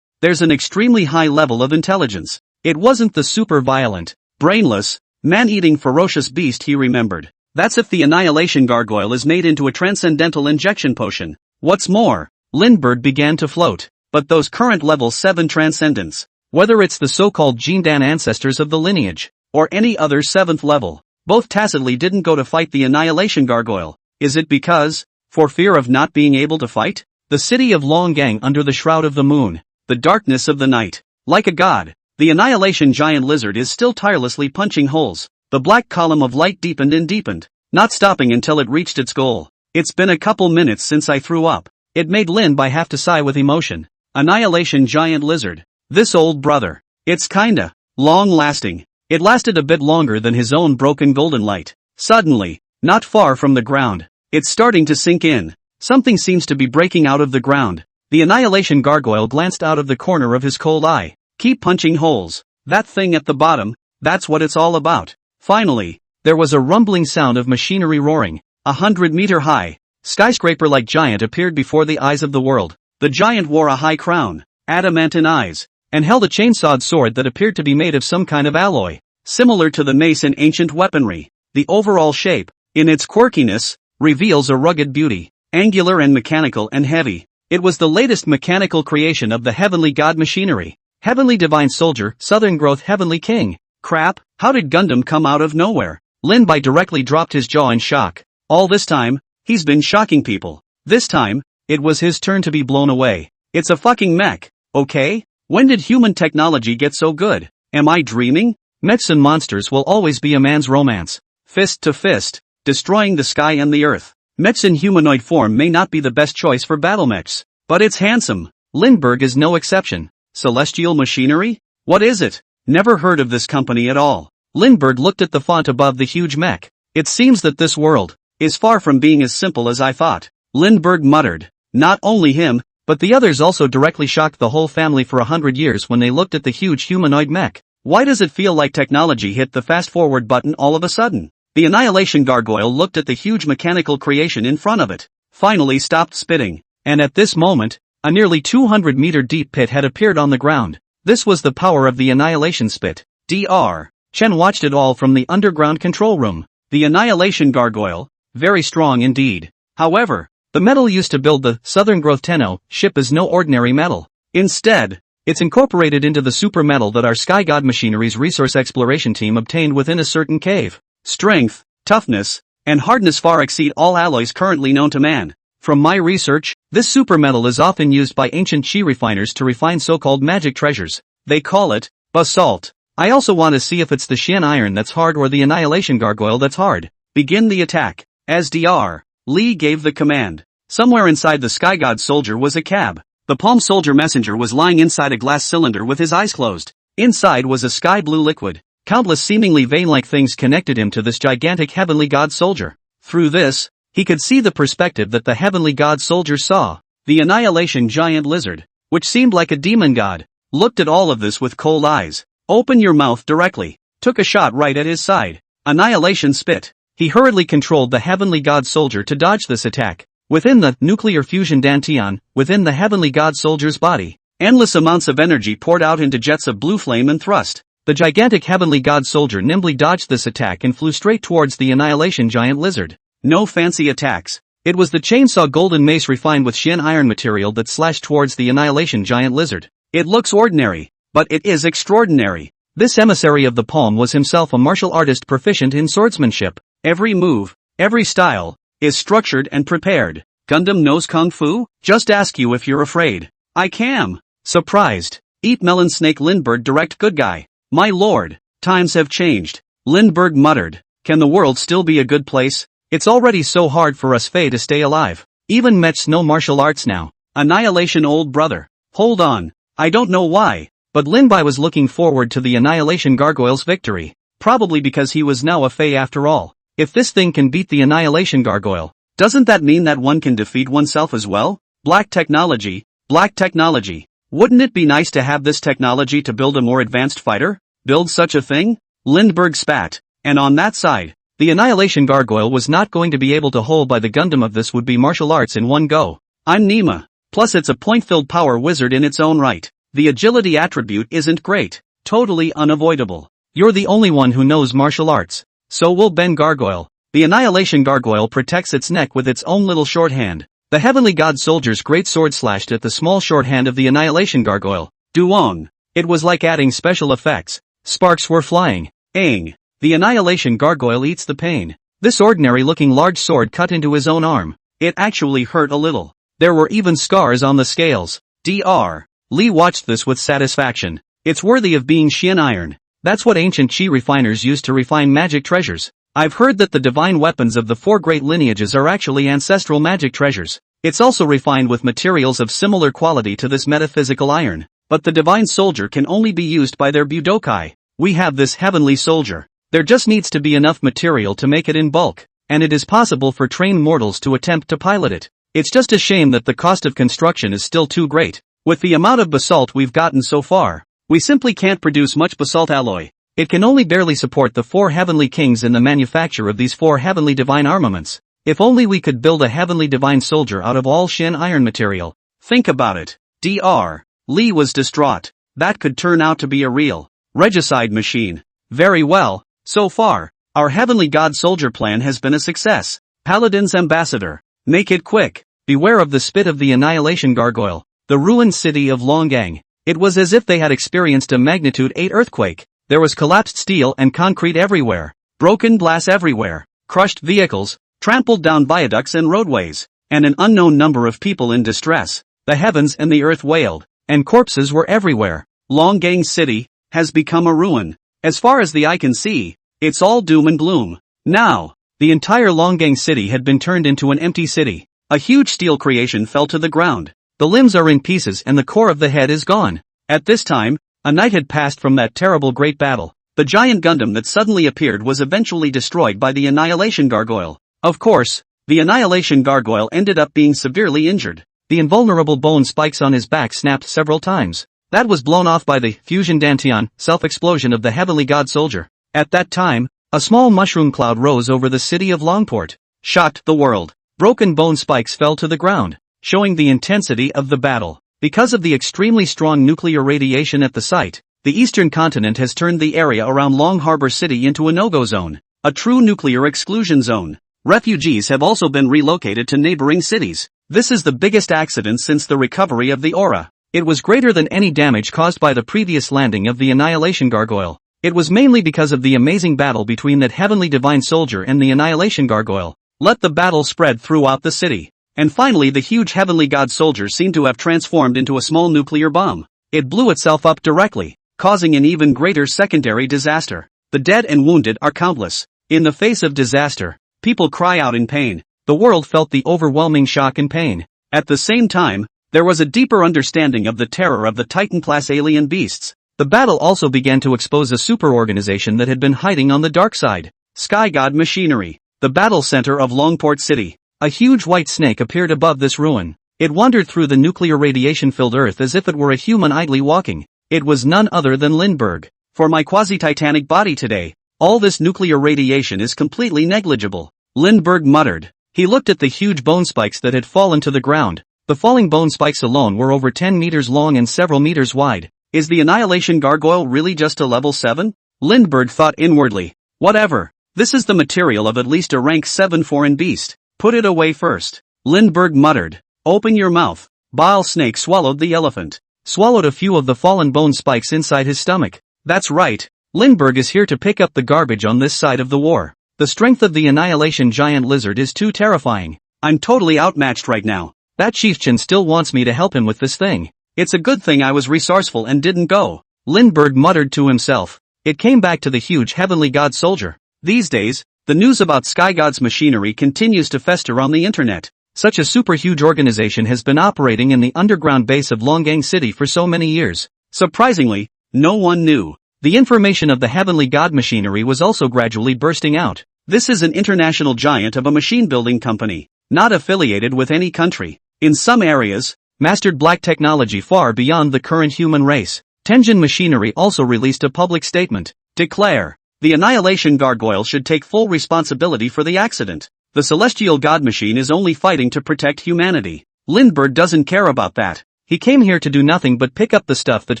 there's an extremely high level of intelligence. It wasn't the super violent, brainless, man-eating ferocious beast he remembered. That's if the Annihilation Gargoyle is made into a transcendental injection potion. What's more, Lindbergh began to float. But those current level 7 transcendents, whether it's the so-called Jindan ancestors of the lineage, or any other 7th level, both tacitly didn't go to fight the Annihilation Gargoyle. Is it because, for fear of not being able to fight? The city of Longang under the shroud of the moon, the darkness of the night. Like a god, the Annihilation Giant Lizard is still tirelessly punching holes. The black column of light deepened and deepened, not stopping until it reached its goal. It's been a couple minutes since I threw up. It made Lin Bai have to sigh with emotion. Annihilation Giant Lizard. This old brother. It's kinda long-lasting. It lasted a bit longer than his own broken golden light. Suddenly, not far from the ground, it's starting to sink in. Something seems to be breaking out of the ground. The Annihilation Gargoyle glanced out of the corner of his cold eye. Keep punching holes. That thing at the bottom, that's what it's all about. Finally, there was a rumbling sound of machinery roaring. 100-meter high, skyscraper-like giant appeared before the eyes of the world. The giant wore a high crown, adamantine eyes, and held a chainsawed sword that appeared to be made of some kind of alloy, similar to the mace in ancient weaponry. The overall shape, in its quirkiness, reveals a rugged beauty, angular and mechanical and heavy. It was the latest mechanical creation of the Heavenly God machinery. Heavenly Divine Soldier, Southern Growth Heavenly King. Crap, how did Gundam come out of nowhere? Lin Bai directly dropped his jaw in shock. All this time, he's been shocking people. This time, it was his turn to be blown away. It's a fucking mech, okay? When did human technology get so good? Am I dreaming? Mechs and monsters will always be a man's romance. fist to fist, destroying the sky and the earth. Mechs in humanoid form may not be the best choice for battle mechs, but it's handsome. Lindbergh is no exception. Celestial Machinery? What is it? Never heard of this company at all. Lindbergh looked at the font above the huge mech. It seems that this world is far from being as simple as I thought. Lindbergh muttered. Not only him, but the others also directly shocked the whole family for 100 years when they looked at the huge humanoid mech. Why does it feel like technology hit the fast-forward button all of a sudden? The Annihilation Gargoyle looked at the huge mechanical creation in front of it, finally stopped spitting, and at this moment, a nearly 200-meter deep pit had appeared on the ground. This was the power of the Annihilation Spit. Dr. Chen watched it all from the underground control room. The Annihilation Gargoyle, very strong indeed. However, the metal used to build the Southern Growth Tenno ship is no ordinary metal. Instead, it's incorporated into the super metal that our Sky God Machinery's resource exploration team obtained within a certain cave. Strength, toughness, and hardness far exceed all alloys currently known to man. From my research, this super metal is often used by ancient chi refiners to refine so-called magic treasures. They call it basalt. I also want to see if it's the Xian iron that's hard or the Annihilation Gargoyle that's hard. Begin the attack. As Dr. Li gave the command, somewhere inside the Sky God soldier was a cab. The Palm Soldier Messenger was lying inside a glass cylinder with his eyes closed. Inside was a sky blue liquid. Countless seemingly vein-like things connected him to this gigantic Heavenly God soldier. Through this, he could see the perspective that the Heavenly God soldier saw. The Annihilation Giant Lizard, which seemed like a demon god, looked at all of this with cold eyes. Open your mouth directly. Took a shot right at his side. Annihilation Spit. He hurriedly controlled the Heavenly God soldier to dodge this attack. Within the nuclear fusion Dantian, within the Heavenly God soldier's body, endless amounts of energy poured out into jets of blue flame and thrust. The gigantic Heavenly God soldier nimbly dodged this attack and flew straight towards the Annihilation Giant Lizard. No fancy attacks. It was the chainsaw golden mace refined with Xian iron material that slashed towards the Annihilation Giant Lizard. It looks ordinary, but it is extraordinary. This emissary of the palm was himself a martial artist proficient in swordsmanship. Every move, every style, is structured and prepared. Gundam knows Kung Fu? Just ask you if you're afraid. I cam. Surprised. Eat melon snake Lindbergh direct good guy. My lord, times have changed. Lindbergh muttered. Can the world still be a good place? It's already so hard for us Fae to stay alive. Even mechs know martial arts now. Annihilation old brother. Hold on. I don't know why, but Linbai was looking forward to the Annihilation Gargoyle's victory. Probably because he was now a Fae after all. If this thing can beat the Annihilation Gargoyle, doesn't that mean that one can defeat oneself as well? Black technology, black technology. Wouldn't it be nice to have this technology to build a more advanced fighter? Build such a thing? Lindbergh spat. And on that side, the Annihilation Gargoyle was not going to be able to hold by the Gundam of this would-be martial arts in one go. I'm Nima. Plus it's a point-filled power wizard in its own right. The agility attribute isn't great. Totally unavoidable. You're the only one who knows martial arts. So will Ben Gargoyle. The Annihilation Gargoyle protects its neck with its own little shorthand. The Heavenly God soldier's great sword slashed at the small shorthand of the Annihilation Gargoyle. Duong. It was like adding special effects. Sparks were flying. Aang. The Annihilation Gargoyle eats the pain. This ordinary-looking large sword cut into his own arm. It actually hurt a little. There were even scars on the scales. Dr. Li watched this with satisfaction. It's worthy of being Xian iron. That's what ancient chi refiners used to refine magic treasures. I've heard that the divine weapons of the four great lineages are actually ancestral magic treasures. It's also refined with materials of similar quality to this metaphysical iron. But the divine soldier can only be used by their Budokai. We have this heavenly soldier. There just needs to be enough material to make it in bulk, and it is possible for trained mortals to attempt to pilot it. It's just a shame that the cost of construction is still too great. With the amount of basalt we've gotten so far, we simply can't produce much basalt alloy. It can only barely support the four heavenly kings in the manufacture of these four heavenly divine armaments. If only we could build a heavenly divine soldier out of all Shin iron material. Think about it. Dr. Li was distraught. That could turn out to be a real regicide machine. Very well. So far, our heavenly god soldier plan has been a success. Paladin's ambassador. Make it quick. Beware of the spit of the Annihilation Gargoyle. The ruined city of Longgang. It was as if they had experienced a magnitude 8 earthquake. There was collapsed steel and concrete everywhere. Broken glass everywhere. Crushed vehicles. Trampled down viaducts and roadways. And an unknown number of people in distress. The heavens and the earth wailed. And corpses were everywhere. Longgang City has become a ruin. As far as the eye can see, it's all doom and gloom. Now, the entire Longgang city had been turned into an empty city. A huge steel creation fell to the ground. The limbs are in pieces and the core of the head is gone. At this time, a night had passed from that terrible great battle. The giant Gundam that suddenly appeared was eventually destroyed by the Annihilation Gargoyle. Of course, the Annihilation Gargoyle ended up being severely injured. The invulnerable bone spikes on his back snapped several times. That was blown off by the fusion dantian, self-explosion of the heavenly god soldier. At that time, a small mushroom cloud rose over the city of Longport. Shocked the world. Broken bone spikes fell to the ground, showing the intensity of the battle. Because of the extremely strong nuclear radiation at the site, the eastern continent has turned the area around Long Harbor City into a no-go zone, a true nuclear exclusion zone. Refugees have also been relocated to neighboring cities. This is the biggest accident since the recovery of the aura. It was greater than any damage caused by the previous landing of the Annihilation Gargoyle. It was mainly because of the amazing battle between that heavenly divine soldier and the Annihilation Gargoyle. Let the battle spread throughout the city. And finally the huge heavenly god soldier seemed to have transformed into a small nuclear bomb. It blew itself up directly, causing an even greater secondary disaster. The dead and wounded are countless. In the face of disaster, people cry out in pain. The world felt the overwhelming shock and pain. At the same time, there was a deeper understanding of the terror of the Titan-class alien beasts. The battle also began to expose a superorganization that had been hiding on the dark side. Sky God Machinery. The battle center of Longport City. A huge white snake appeared above this ruin. It wandered through the nuclear radiation-filled earth as if it were a human idly walking. It was none other than Lindbergh. For my quasi-titanic body today, all this nuclear radiation is completely negligible. Lindbergh muttered. He looked at the huge bone spikes that had fallen to the ground. The falling bone spikes alone were over 10 meters long and several meters wide. Is the Annihilation Gargoyle really just a level 7? Lindbergh thought inwardly. Whatever. This is the material of at least a rank 7 foreign beast. Put it away first. Lindbergh muttered. Open your mouth. Bile Snake swallowed the elephant. Swallowed a few of the fallen bone spikes inside his stomach. That's right. Lindbergh is here to pick up the garbage on this side of the war. The strength of the Annihilation Giant Lizard is too terrifying. I'm totally outmatched right now. That chieftain still wants me to help him with this thing. It's a good thing I was resourceful and didn't go. Lindbergh muttered to himself. It came back to the huge heavenly god soldier. These days, the news about Sky God's machinery continues to fester on the internet. Such a super huge organization has been operating in the underground base of Longgang City for so many years. Surprisingly, no one knew. The information of the heavenly god machinery was also gradually bursting out. This is an international giant of a machine building company, not affiliated with any country. In some areas, mastered black technology far beyond the current human race. Tenjin Machinery also released a public statement. Declare. The Annihilation Gargoyle should take full responsibility for the accident. The Celestial God Machine is only fighting to protect humanity. Lindbergh doesn't care about that. He came here to do nothing but pick up the stuff that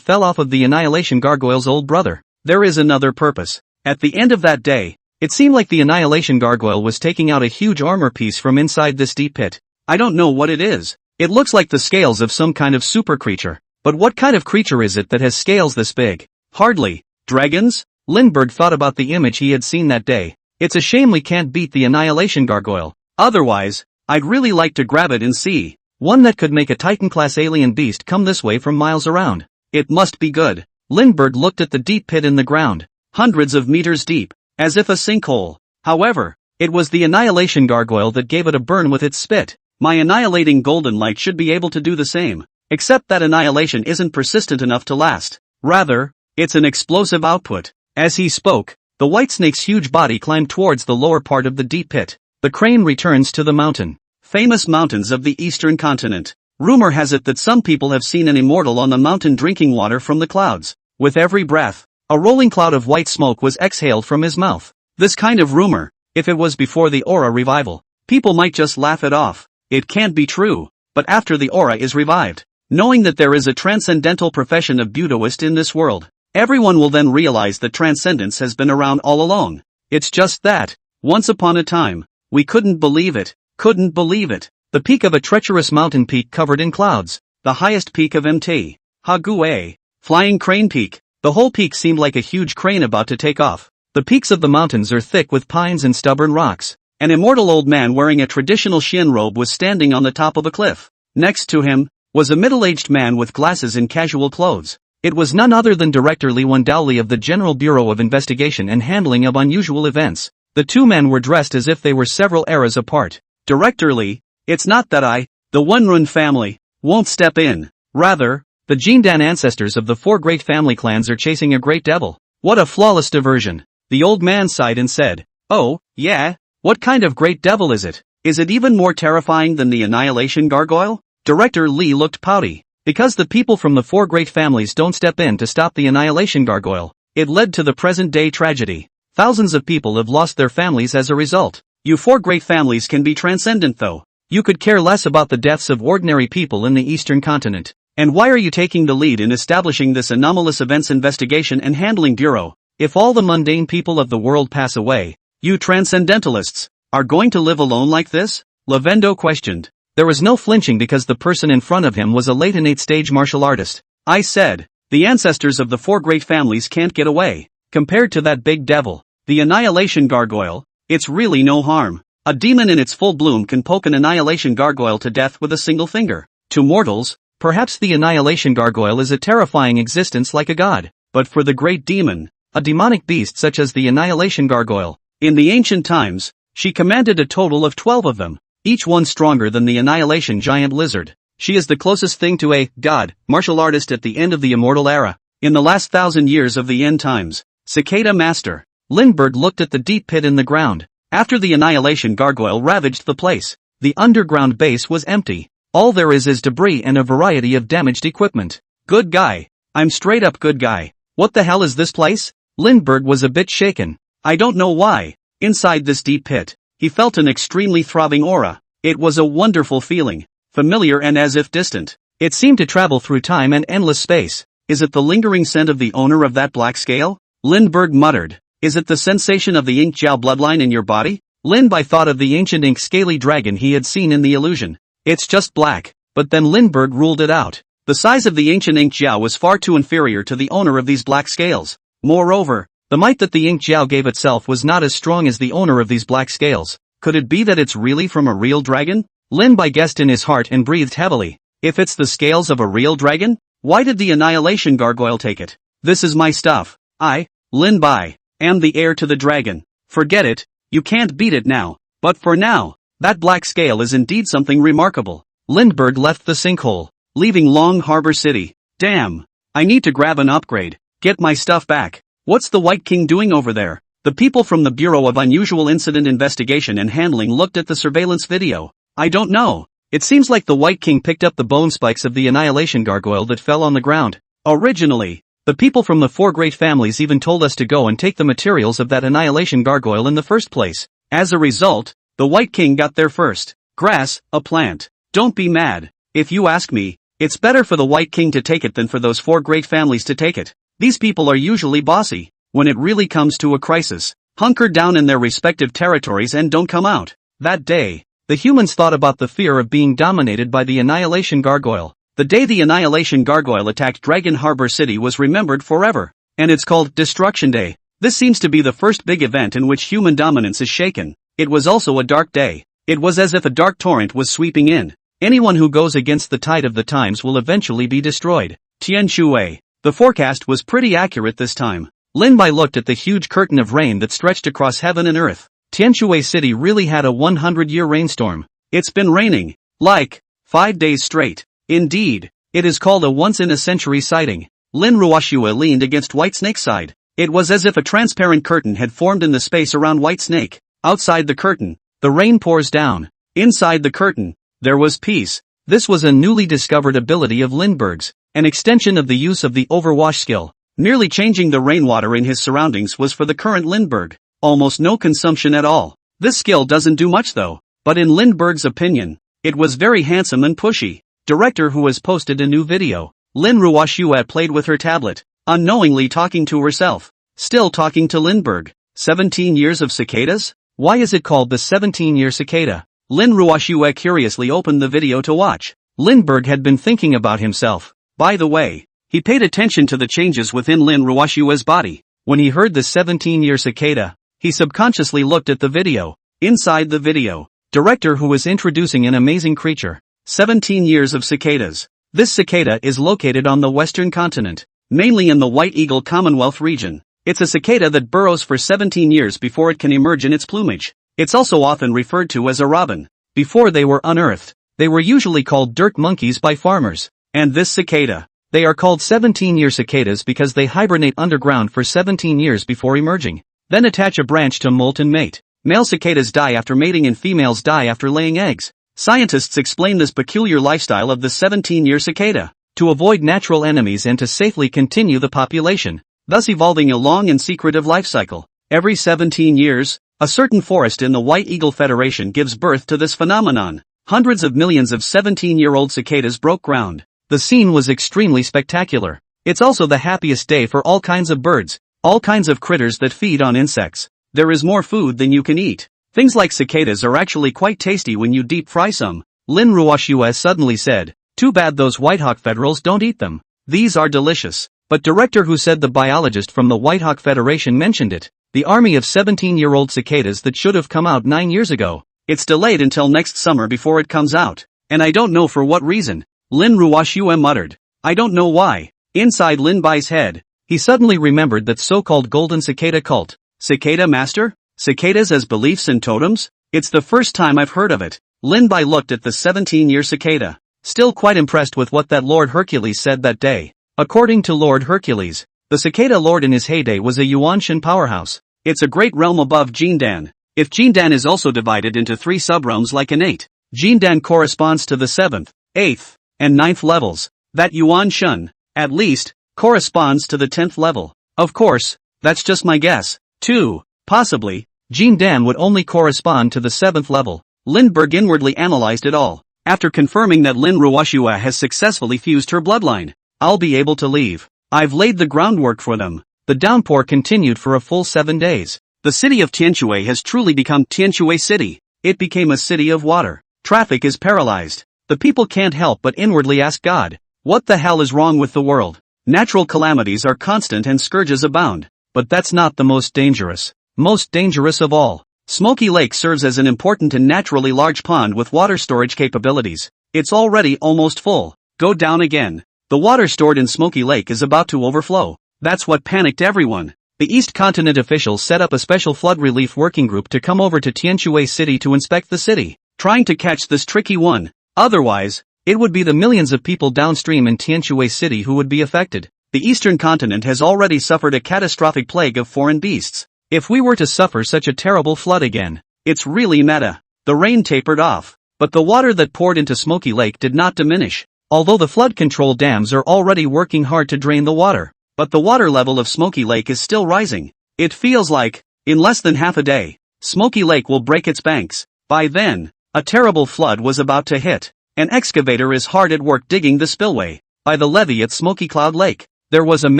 fell off of the Annihilation Gargoyle's old brother. There is another purpose. At the end of that day, it seemed like the Annihilation Gargoyle was taking out a huge armor piece from inside this deep pit. I don't know what it is. It looks like the scales of some kind of super creature. But what kind of creature is it that has scales this big? Hardly. Dragons? Lindbergh thought about the image he had seen that day. It's a shame we can't beat the Annihilation Gargoyle. Otherwise, I'd really like to grab it and see. One that could make a Titan-class alien beast come this way from miles around. It must be good. Lindbergh looked at the deep pit in the ground. Hundreds of meters deep. As if a sinkhole. However, it was the Annihilation Gargoyle that gave it a burn with its spit. My annihilating golden light should be able to do the same. Except that annihilation isn't persistent enough to last. Rather, it's an explosive output. As he spoke, the white snake's huge body climbed towards the lower part of the deep pit. The crane returns to the mountain. Famous mountains of the eastern continent. Rumor has it that some people have seen an immortal on the mountain drinking water from the clouds. With every breath, a rolling cloud of white smoke was exhaled from his mouth. This kind of rumor, if it was before the aura revival, people might just laugh it off. It can't be true. But after the aura is revived, knowing that there is a transcendental profession of Buddhist in this world, everyone will then realize that transcendence has been around all along. It's just that, once upon a time, we couldn't believe it. Couldn't believe it. The peak of a treacherous mountain peak covered in clouds. The highest peak of Mt. Hague. Flying Crane Peak. The whole peak seemed like a huge crane about to take off. The peaks of the mountains are thick with pines and stubborn rocks. An immortal old man wearing a traditional Shin robe was standing on the top of a cliff. Next to him was a middle-aged man with glasses and casual clothes. It was none other than Director Lee Wendowley of the General Bureau of Investigation and Handling of Unusual Events. The two men were dressed as if they were several eras apart. Director Lee, it's not that the Wunrun family, won't step in. Rather, the Jindan ancestors of the four great family clans are chasing a great devil. What a flawless diversion. The old man sighed and said, oh, yeah? What kind of great devil is it? Is it even more terrifying than the Annihilation Gargoyle? Director Lee looked pouty. Because the people from the four great families don't step in to stop the Annihilation Gargoyle, it led to the present-day tragedy. Thousands of people have lost their families as a result. You four great families can be transcendent though. You could care less about the deaths of ordinary people in the Eastern continent. And why are you taking the lead in establishing this anomalous events investigation and handling bureau? If all the mundane people of the world pass away, you transcendentalists are going to live alone like this? Lavendo questioned. There was no flinching because the person in front of him was a late stage martial artist. I said, the ancestors of the four great families can't get away. Compared to that big devil, the Annihilation Gargoyle, it's really no harm. A demon in its full bloom can poke an Annihilation Gargoyle to death with a single finger. To mortals, perhaps the Annihilation Gargoyle is a terrifying existence like a god. But for the great demon, a demonic beast such as the Annihilation Gargoyle, in the ancient times, she commanded a total of 12 of them, each one stronger than the Annihilation Giant Lizard. She is the closest thing to a god, martial artist at the end of the immortal era. In the last 1,000 years of the end times, Cicada Master Lindbergh looked at the deep pit in the ground. After the Annihilation Gargoyle ravaged the place, the underground base was empty. All there is debris and a variety of damaged equipment. Good guy. I'm straight up good guy. What the hell is this place? Lindbergh was a bit shaken. I don't know why. Inside this deep pit, he felt an extremely throbbing aura. It was a wonderful feeling, familiar and as if distant. It seemed to travel through time and endless space. Is it the lingering scent of the owner of that black scale? Lindbergh muttered. Is it the sensation of the ink Jiao bloodline in your body? Lindbergh thought of the ancient ink scaly dragon he had seen in the illusion. It's just black. But then Lindbergh ruled it out. The size of the ancient ink Jiao was far too inferior to the owner of these black scales. Moreover, the might that the ink Jiao gave itself was not as strong as the owner of these black scales. Could it be that it's really from a real dragon? Lindbergh guessed in his heart and breathed heavily. If it's the scales of a real dragon, why did the Annihilation Gargoyle take it? This is my stuff. I, Lindbergh, am the heir to the dragon. Forget it, you can't beat it now. But for now, that black scale is indeed something remarkable. Lindbergh left the sinkhole, leaving Long Harbor City. Damn. I need to grab an upgrade. Get my stuff back. What's the White King doing over there? The people from the Bureau of Unusual Incident Investigation and Handling looked at the surveillance video. I don't know. It seems like the White King picked up the bone spikes of the Annihilation Gargoyle that fell on the ground. Originally, the people from the four great families even told us to go and take the materials of that Annihilation Gargoyle in the first place. As a result, the White King got there first. Grass, a plant. Don't be mad. If you ask me, it's better for the White King to take it than for those four great families to take it. These people are usually bossy. When it really comes to a crisis, hunker down in their respective territories and don't come out. That day, the humans thought about the fear of being dominated by the Annihilation Gargoyle. The day the Annihilation Gargoyle attacked Dragon Harbor City was remembered forever, and it's called Destruction Day. This seems to be the first big event in which human dominance is shaken. It was also a dark day. It was as if a dark torrent was sweeping in. Anyone who goes against the tide of the times will eventually be destroyed. Tian Shui. The forecast was pretty accurate this time. Lin-Bai looked at the huge curtain of rain that stretched across heaven and earth. Tianshui City really had a 100-year rainstorm. It's been raining, like, 5 days straight. Indeed, it is called a once-in-a-century sighting. Lin Ruoshua leaned against White Snake's side. It was as if a transparent curtain had formed in the space around White Snake. Outside the curtain, the rain pours down. Inside the curtain, there was peace. This was a newly discovered ability of Lindbergh's, an extension of the use of the overwash skill. Merely changing the rainwater in his surroundings was for the current Lindbergh almost no consumption at all. This skill doesn't do much though, but in Lindbergh's opinion, it was very handsome and pushy. Director who has posted a new video. Lin Ruoshua played with her tablet, unknowingly talking to herself. Still talking to Lindbergh. 17 years of cicadas? Why is it called the 17-year cicada? Lin Ruoshua curiously opened the video to watch. Lindbergh had been thinking about himself. By the way, he paid attention to the changes within Lin Ruoshua's body. When he heard the 17-year cicada, he subconsciously looked at the video. Inside the video, director who was introducing an amazing creature. 17 years of cicadas. This cicada is located on the western continent, mainly in the White Eagle Commonwealth region. It's a cicada that burrows for 17 years before it can emerge in its plumage. It's also often referred to as a robin. Before they were unearthed, they were usually called dirt monkeys by farmers. And this cicada. They are called 17-year cicadas because they hibernate underground for 17 years before emerging. Then attach a branch to molten mate. Male cicadas die after mating and females die after laying eggs. Scientists explain this peculiar lifestyle of the 17-year cicada to avoid natural enemies and to safely continue the population, thus evolving a long and secretive life cycle. Every 17 years, a certain forest in the White Eagle Federation gives birth to this phenomenon. Hundreds of millions of 17-year-old cicadas broke ground. The scene was extremely spectacular. It's also the happiest day for all kinds of birds, all kinds of critters that feed on insects. There is more food than you can eat. Things like cicadas are actually quite tasty when you deep fry some. Lin Ruoshua suddenly said, "Too bad those Whitehawk Federals don't eat them. These are delicious." But director who said the biologist from the Whitehawk Federation mentioned it. The army of 17-year-old cicadas that should have come out 9 years ago. It's delayed until next summer before it comes out. And I don't know for what reason. Lin Ruoshua muttered. I don't know why. Inside Lin Bai's head, he suddenly remembered that so-called golden cicada cult. Cicada master? Cicadas as beliefs and totems? It's the first time I've heard of it. Lin Bai looked at the 17-year cicada, still quite impressed with what that Lord Hercules said that day. According to Lord Hercules, the cicada lord in his heyday was a Yuanshan powerhouse. It's a great realm above Jindan. If Jindan is also divided into 3 subrealms like an 8, Jindan corresponds to the 7th, 8th, and 9th levels. That Yuanshan, at least, corresponds to the 10th level. Of course, that's just my guess. 2. Possibly, Jindan would only correspond to the 7th level. Lindbergh inwardly analyzed it all. After confirming that Lin Ruoshua has successfully fused her bloodline, I'll be able to leave. I've laid the groundwork for them. The downpour continued for a full 7 days. The city of Tianshui has truly become Tianshui City. It became a city of water. Traffic is paralyzed. The people can't help but inwardly ask God, what the hell is wrong with the world? Natural calamities are constant and scourges abound. But that's not the most dangerous. Most dangerous of all. Smoky Lake serves as an important and naturally large pond with water storage capabilities. It's already almost full. Go down again. The water stored in Smoky Lake is about to overflow. That's what panicked everyone. The East Continent officials set up a special flood relief working group to come over to Tianshui City to inspect the city, trying to catch this tricky one. Otherwise, it would be the millions of people downstream in Tianshui City who would be affected. The Eastern Continent has already suffered a catastrophic plague of foreign beasts. If we were to suffer such a terrible flood again, it's really meta. The rain tapered off, but the water that poured into Smoky Lake did not diminish. Although the flood control dams are already working hard to drain the water, but the water level of Smoky Lake is still rising. It feels like, in less than half a day, Smoky Lake will break its banks. By then, a terrible flood was about to hit. An excavator is hard at work digging the spillway. By the levee at Smoky Cloud Lake, there was a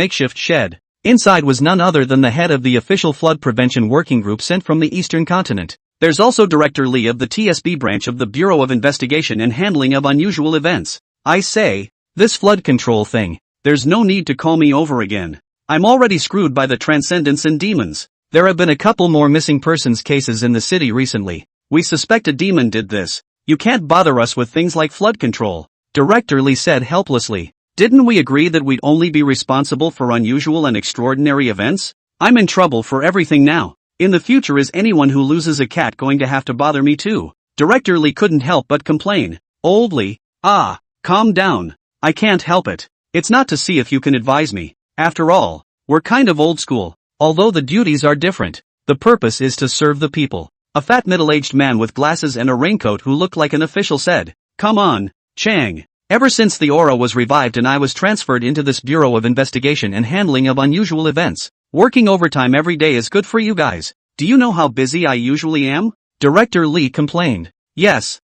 makeshift shed. Inside was none other than the head of the official flood prevention working group sent from the Eastern Continent. There's also Director Lee of the TSB branch of the Bureau of Investigation and Handling of Unusual Events. I say, this flood control thing, there's no need to call me over again. I'm already screwed by the transcendents and demons. There have been a couple more missing persons cases in the city recently. We suspect a demon did this. You can't bother us with things like flood control. Director Lee said helplessly. Didn't we agree that we'd only be responsible for unusual and extraordinary events? I'm in trouble for everything now. In the future, is anyone who loses a cat going to have to bother me too? Director Lee couldn't help but complain. Old Lee, calm down. I can't help it. It's not to see if you can advise me. After all, we're kind of old school. Although the duties are different, the purpose is to serve the people. A fat middle-aged man with glasses and a raincoat who looked like an official said, "Come on, Chang. Ever since the aura was revived and I was transferred into this Bureau of Investigation and Handling of Unusual Events, working overtime every day is good for you guys. Do you know how busy I usually am?" Director Lee complained. Yes,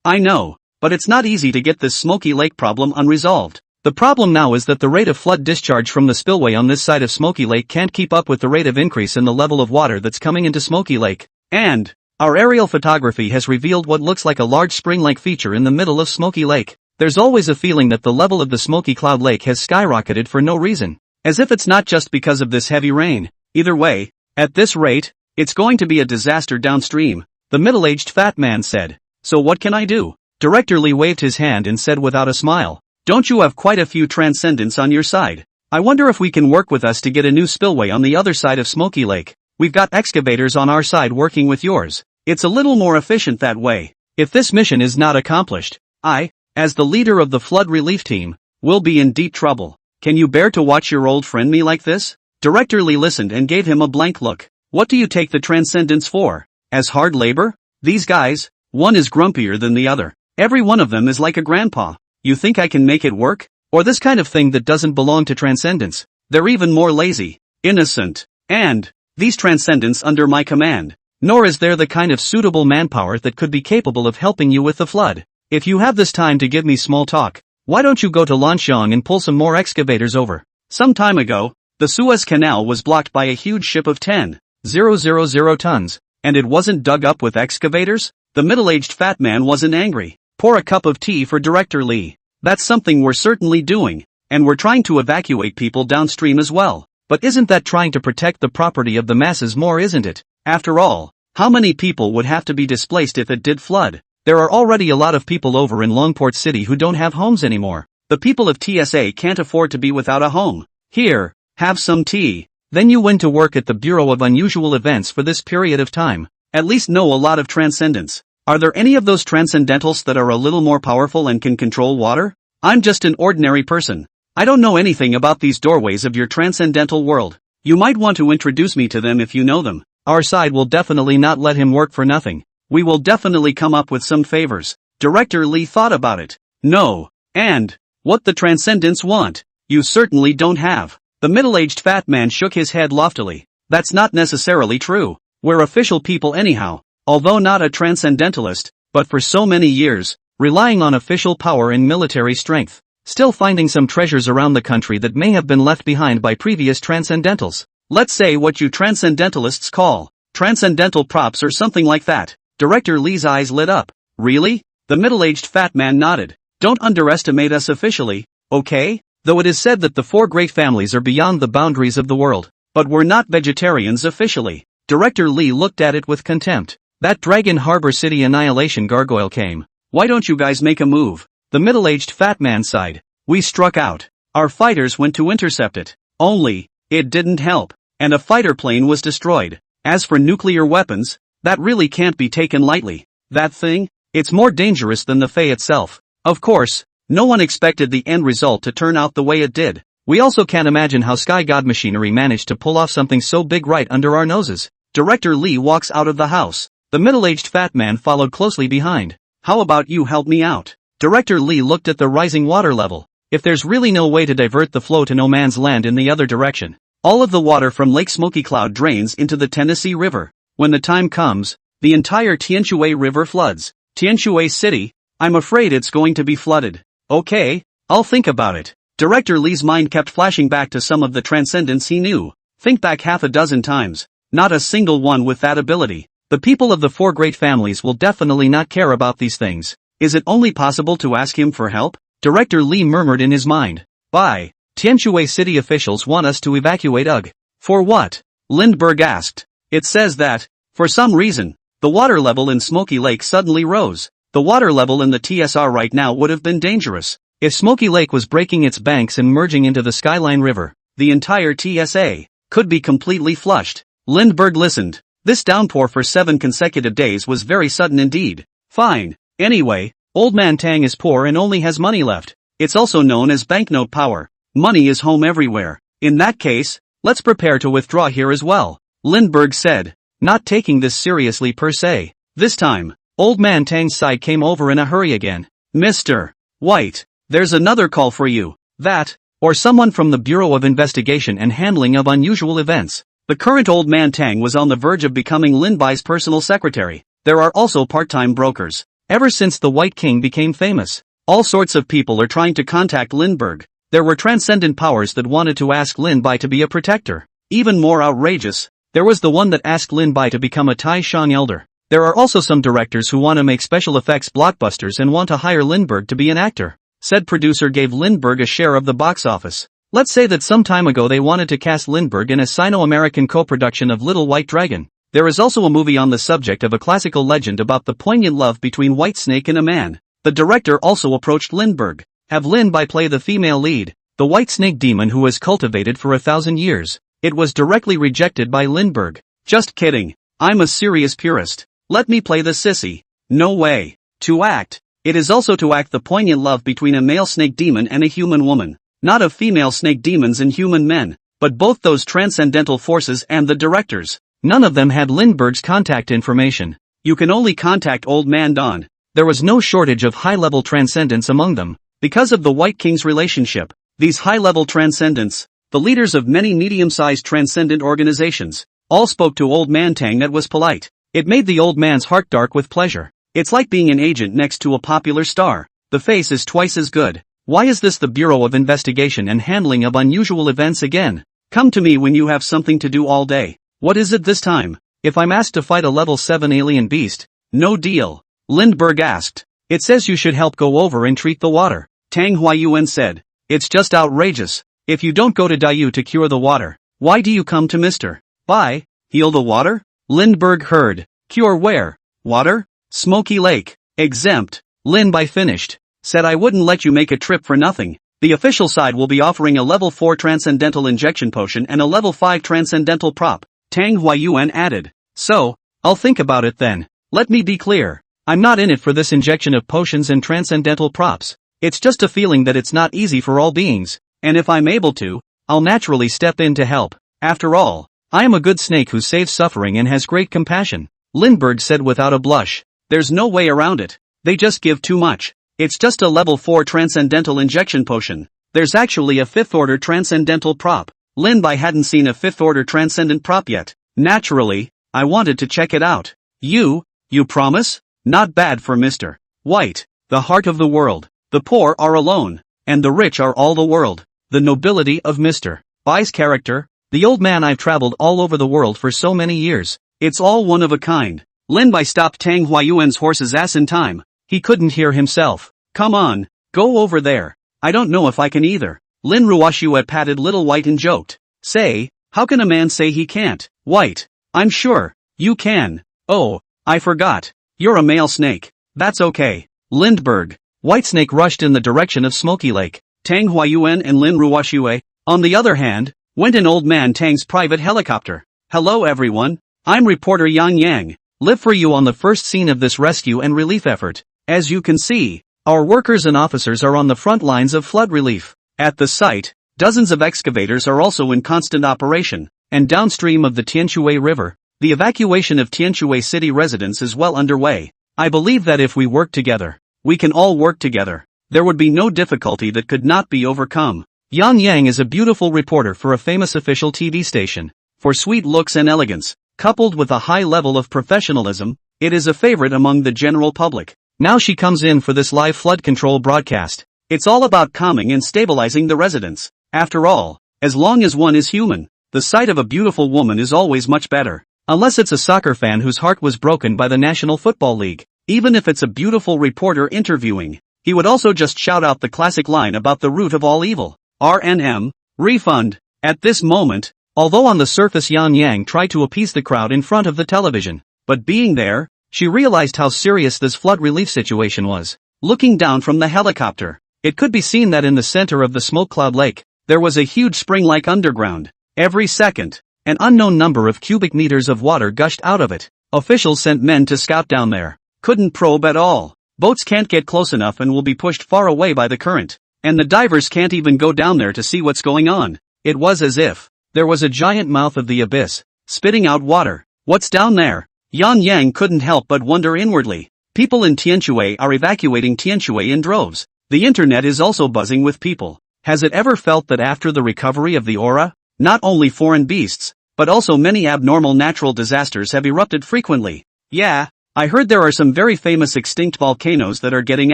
I know, but it's not easy to get this Smoky Lake problem unresolved. The problem now is that the rate of flood discharge from the spillway on this side of Smoky Lake can't keep up with the rate of increase in the level of water that's coming into Smoky Lake. And our aerial photography has revealed what looks like a large spring-like feature in the middle of Smoky Lake. There's always a feeling that the level of the Smoky Cloud Lake has skyrocketed for no reason. As if it's not just because of this heavy rain. Either way, at this rate, it's going to be a disaster downstream, the middle-aged fat man said. So what can I do? Director Lee waved his hand and said without a smile, "Don't you have quite a few transcendents on your side? I wonder if we can work with us to get a new spillway on the other side of Smoky Lake. We've got excavators on our side working with yours. It's a little more efficient that way. If this mission is not accomplished, I, as the leader of the flood relief team, will be in deep trouble. Can you bear to watch your old friend me like this? Director Lee listened and gave him a blank look. What do you take the Transcendents for? As hard labor? These guys, one is grumpier than the other. Every one of them is like a grandpa. You think I can make it work? Or this kind of thing that doesn't belong to Transcendents? They're even more lazy, innocent, and these Transcendents under my command. Nor is there the kind of suitable manpower that could be capable of helping you with the flood. If you have this time to give me small talk, why don't you go to Lanxiang and pull some more excavators over? Some time ago, the Suez Canal was blocked by a huge ship of 10,000 tons, and it wasn't dug up with excavators? The middle-aged fat man wasn't angry. Pour a cup of tea for Director Lee. That's something we're certainly doing, and we're trying to evacuate people downstream as well. But isn't that trying to protect the property of the masses more, isn't it? After all, how many people would have to be displaced if it did flood? There are already a lot of people over in Longport City who don't have homes anymore. The people of TSA can't afford to be without a home. Here, have some tea. Then you went to work at the Bureau of Unusual Events for this period of time. At least know a lot of Transcendents. Are there any of those Transcendentals that are a little more powerful and can control water? I'm just an ordinary person. I don't know anything about these doorways of your transcendental world. You might want to introduce me to them if you know them. Our side will definitely not let him work for nothing. We will definitely come up with some favors. Director Lee thought about it. No. And what the Transcendents want, you certainly don't have. The middle-aged fat man shook his head loftily. That's not necessarily true. We're official people anyhow. Although not a transcendentalist, but for so many years, relying on official power and military strength, still finding some treasures around the country that may have been left behind by previous transcendentals. Let's say what you transcendentalists call transcendental props or something like that. Director Lee's eyes lit up. Really? The middle-aged fat man nodded. Don't underestimate us officially, okay? Though it is said that the four great families are beyond the boundaries of the world. But we're not vegetarians officially. Director Lee looked at it with contempt. That Dragon Harbor City annihilation gargoyle came. Why don't you guys make a move? The middle-aged fat man sighed. We struck out. Our fighters went to intercept it. Only, it didn't help. And a fighter plane was destroyed. As for nuclear weapons, that really can't be taken lightly. That thing? It's more dangerous than the Fae itself. Of course, no one expected the end result to turn out the way it did. We also can't imagine how Sky God machinery managed to pull off something so big right under our noses. Director Lee walks out of the house. The middle-aged fat man followed closely behind. How about you help me out? Director Lee looked at the rising water level. If there's really no way to divert the flow to no man's land in the other direction, all of the water from Lake Smoky Cloud drains into the Tennessee River. When the time comes, the entire Tianshui River floods. Tianshui City, I'm afraid it's going to be flooded. Okay, I'll think about it. Director Lee's mind kept flashing back to some of the transcendents he knew. Think back half a dozen times. Not a single one with that ability. The people of the four great families will definitely not care about these things. Is it only possible to ask him for help? Director Lee murmured in his mind. Bye. Tianshui city officials want us to evacuate UG. For what? Lindbergh asked. It says that, for some reason, the water level in Smoky Lake suddenly rose. The water level in the TSR right now would have been dangerous. If Smoky Lake was breaking its banks and merging into the Skyline River, the entire TSA could be completely flushed. Lindbergh listened. This downpour for 7 consecutive days was very sudden indeed. Fine. Anyway, Old Man Tang is poor and only has money left. It's also known as banknote power. Money is home everywhere. In that case, let's prepare to withdraw here as well, Lindbergh said, not taking this seriously per se. This time, Old Man Tang's side came over in a hurry again. Mr. White, there's another call for you. That, or someone from the Bureau of Investigation and Handling of Unusual Events. The current Old Man Tang was on the verge of becoming Lin Bai's personal secretary. There are also part-time brokers. Ever since the White King became famous, all sorts of people are trying to contact Lindbergh. There were transcendent powers that wanted to ask Lin Bai to be a protector. Even more outrageous, there was the one that asked Lin Bai to become a Tai Shang elder. There are also some directors who want to make special effects blockbusters and want to hire Lindbergh to be an actor. Said producer gave Lindbergh a share of the box office. Let's say that some time ago they wanted to cast Lindbergh in a Sino-American co-production of Little White Dragon. There is also a movie on the subject of a classical legend about the poignant love between White Snake and a man. The director also approached Lindbergh. Have Lin Bai play the female lead. the white snake demon who was cultivated for 1,000 years. It was directly rejected by Lindbergh. Just kidding. I'm a serious purist. Let me play the sissy. No way. To act. It is also to act the poignant love between a male snake demon and a human woman. Not of female snake demons and human men, but both those transcendental forces and the directors. None of them had Lindbergh's contact information. You can only contact Old Man Don. There was no shortage of high-level transcendence among them. Because of the White King's relationship, these high-level transcendents, the leaders of many medium-sized transcendent organizations, all spoke to Old Man Tang that was polite. It made the old man's heart dark with pleasure. It's like being an agent next to a popular star. The face is twice as good. Why is this the Bureau of Investigation and Handling of Unusual Events again? Come to me when you have something to do all day. What is it this time? If I'm asked to fight a level 7 alien beast, no deal. Lindbergh asked. It says you should help go over and treat the water. Tang Huayuan said. It's just outrageous. If you don't go to Dayu to cure the water, why do you come to Mr. Bai? Heal the water? Lindbergh heard. Cure where? Water? Smoky Lake. Exempt. Lin Bai finished. Said I wouldn't let you make a trip for nothing. The official side will be offering a level 4 transcendental injection potion and a level 5 transcendental prop. Tang Huayuan added. So, I'll think about it then. Let me be clear. I'm not in it for this injection of potions and transcendental props. It's just a feeling that it's not easy for all beings, and if I'm able to, I'll naturally step in to help. After all, I am a good snake who saves suffering and has great compassion. Lindbergh said without a blush. There's no way around it. They just give too much. It's just a level 4 transcendental injection potion. There's actually a 5th order transcendental prop. Lin Bai hadn't seen a 5th order transcendent prop yet. Naturally, I wanted to check it out. You promise? Not bad for Mr. White, the heart of the world. The poor are alone, and the rich are all the world. The nobility of Mr. Bai's character, the old man I've traveled all over the world for so many years. It's all one of a kind. Lin Bai stopped Tang Huayuan's horse's ass in time. He couldn't hear himself. Come on, go over there. I don't know if I can either. Lin Ruoxue patted Little White and joked. Say, how can a man say he can't? White, I'm sure, you can. Oh, I forgot. You're a male snake. That's okay. Lindbergh. Whitesnake rushed in the direction of Smoky Lake. Tang Huayuan and Lin Ruoxue, on the other hand, went in Old Man Tang's private helicopter. Hello everyone, I'm reporter Yang Yang. Live for you on the first scene of this rescue and relief effort. As you can see, our workers and officers are on the front lines of flood relief. At the site, dozens of excavators are also in constant operation, and downstream of the Tianshui River, the evacuation of Tianshui city residents is well underway. I believe that if we work together, we can all work together. There would be no difficulty that could not be overcome. Yang Yang is a beautiful reporter for a famous official TV station. For sweet looks and elegance, coupled with a high level of professionalism, it is a favorite among the general public. Now she comes in for this live flood control broadcast. It's all about calming and stabilizing the residents. After all, as long as one is human, the sight of a beautiful woman is always much better. Unless it's a soccer fan whose heart was broken by the National Football League. Even if it's a beautiful reporter interviewing, he would also just shout out the classic line about the root of all evil. RNM, refund. At this moment, although on the surface Yan Yang tried to appease the crowd in front of the television, but being there, she realized how serious this flood relief situation was. Looking down from the helicopter, it could be seen that in the center of the smoke cloud lake, there was a huge spring-like underground. Every second, an unknown number of cubic meters of water gushed out of it. Officials sent men to scout down there. Couldn't probe at all. Boats can't get close enough and will be pushed far away by the current. And the divers can't even go down there to see what's going on. It was as if there was a giant mouth of the abyss, spitting out water. What's down there? Yan Yang couldn't help but wonder inwardly. People in Tianshui are evacuating Tianshui in droves. The internet is also buzzing with people. Has it ever felt that after the recovery of the aura, not only foreign beasts, but also many abnormal natural disasters have erupted frequently? Yeah. I heard there are some very famous extinct volcanoes that are getting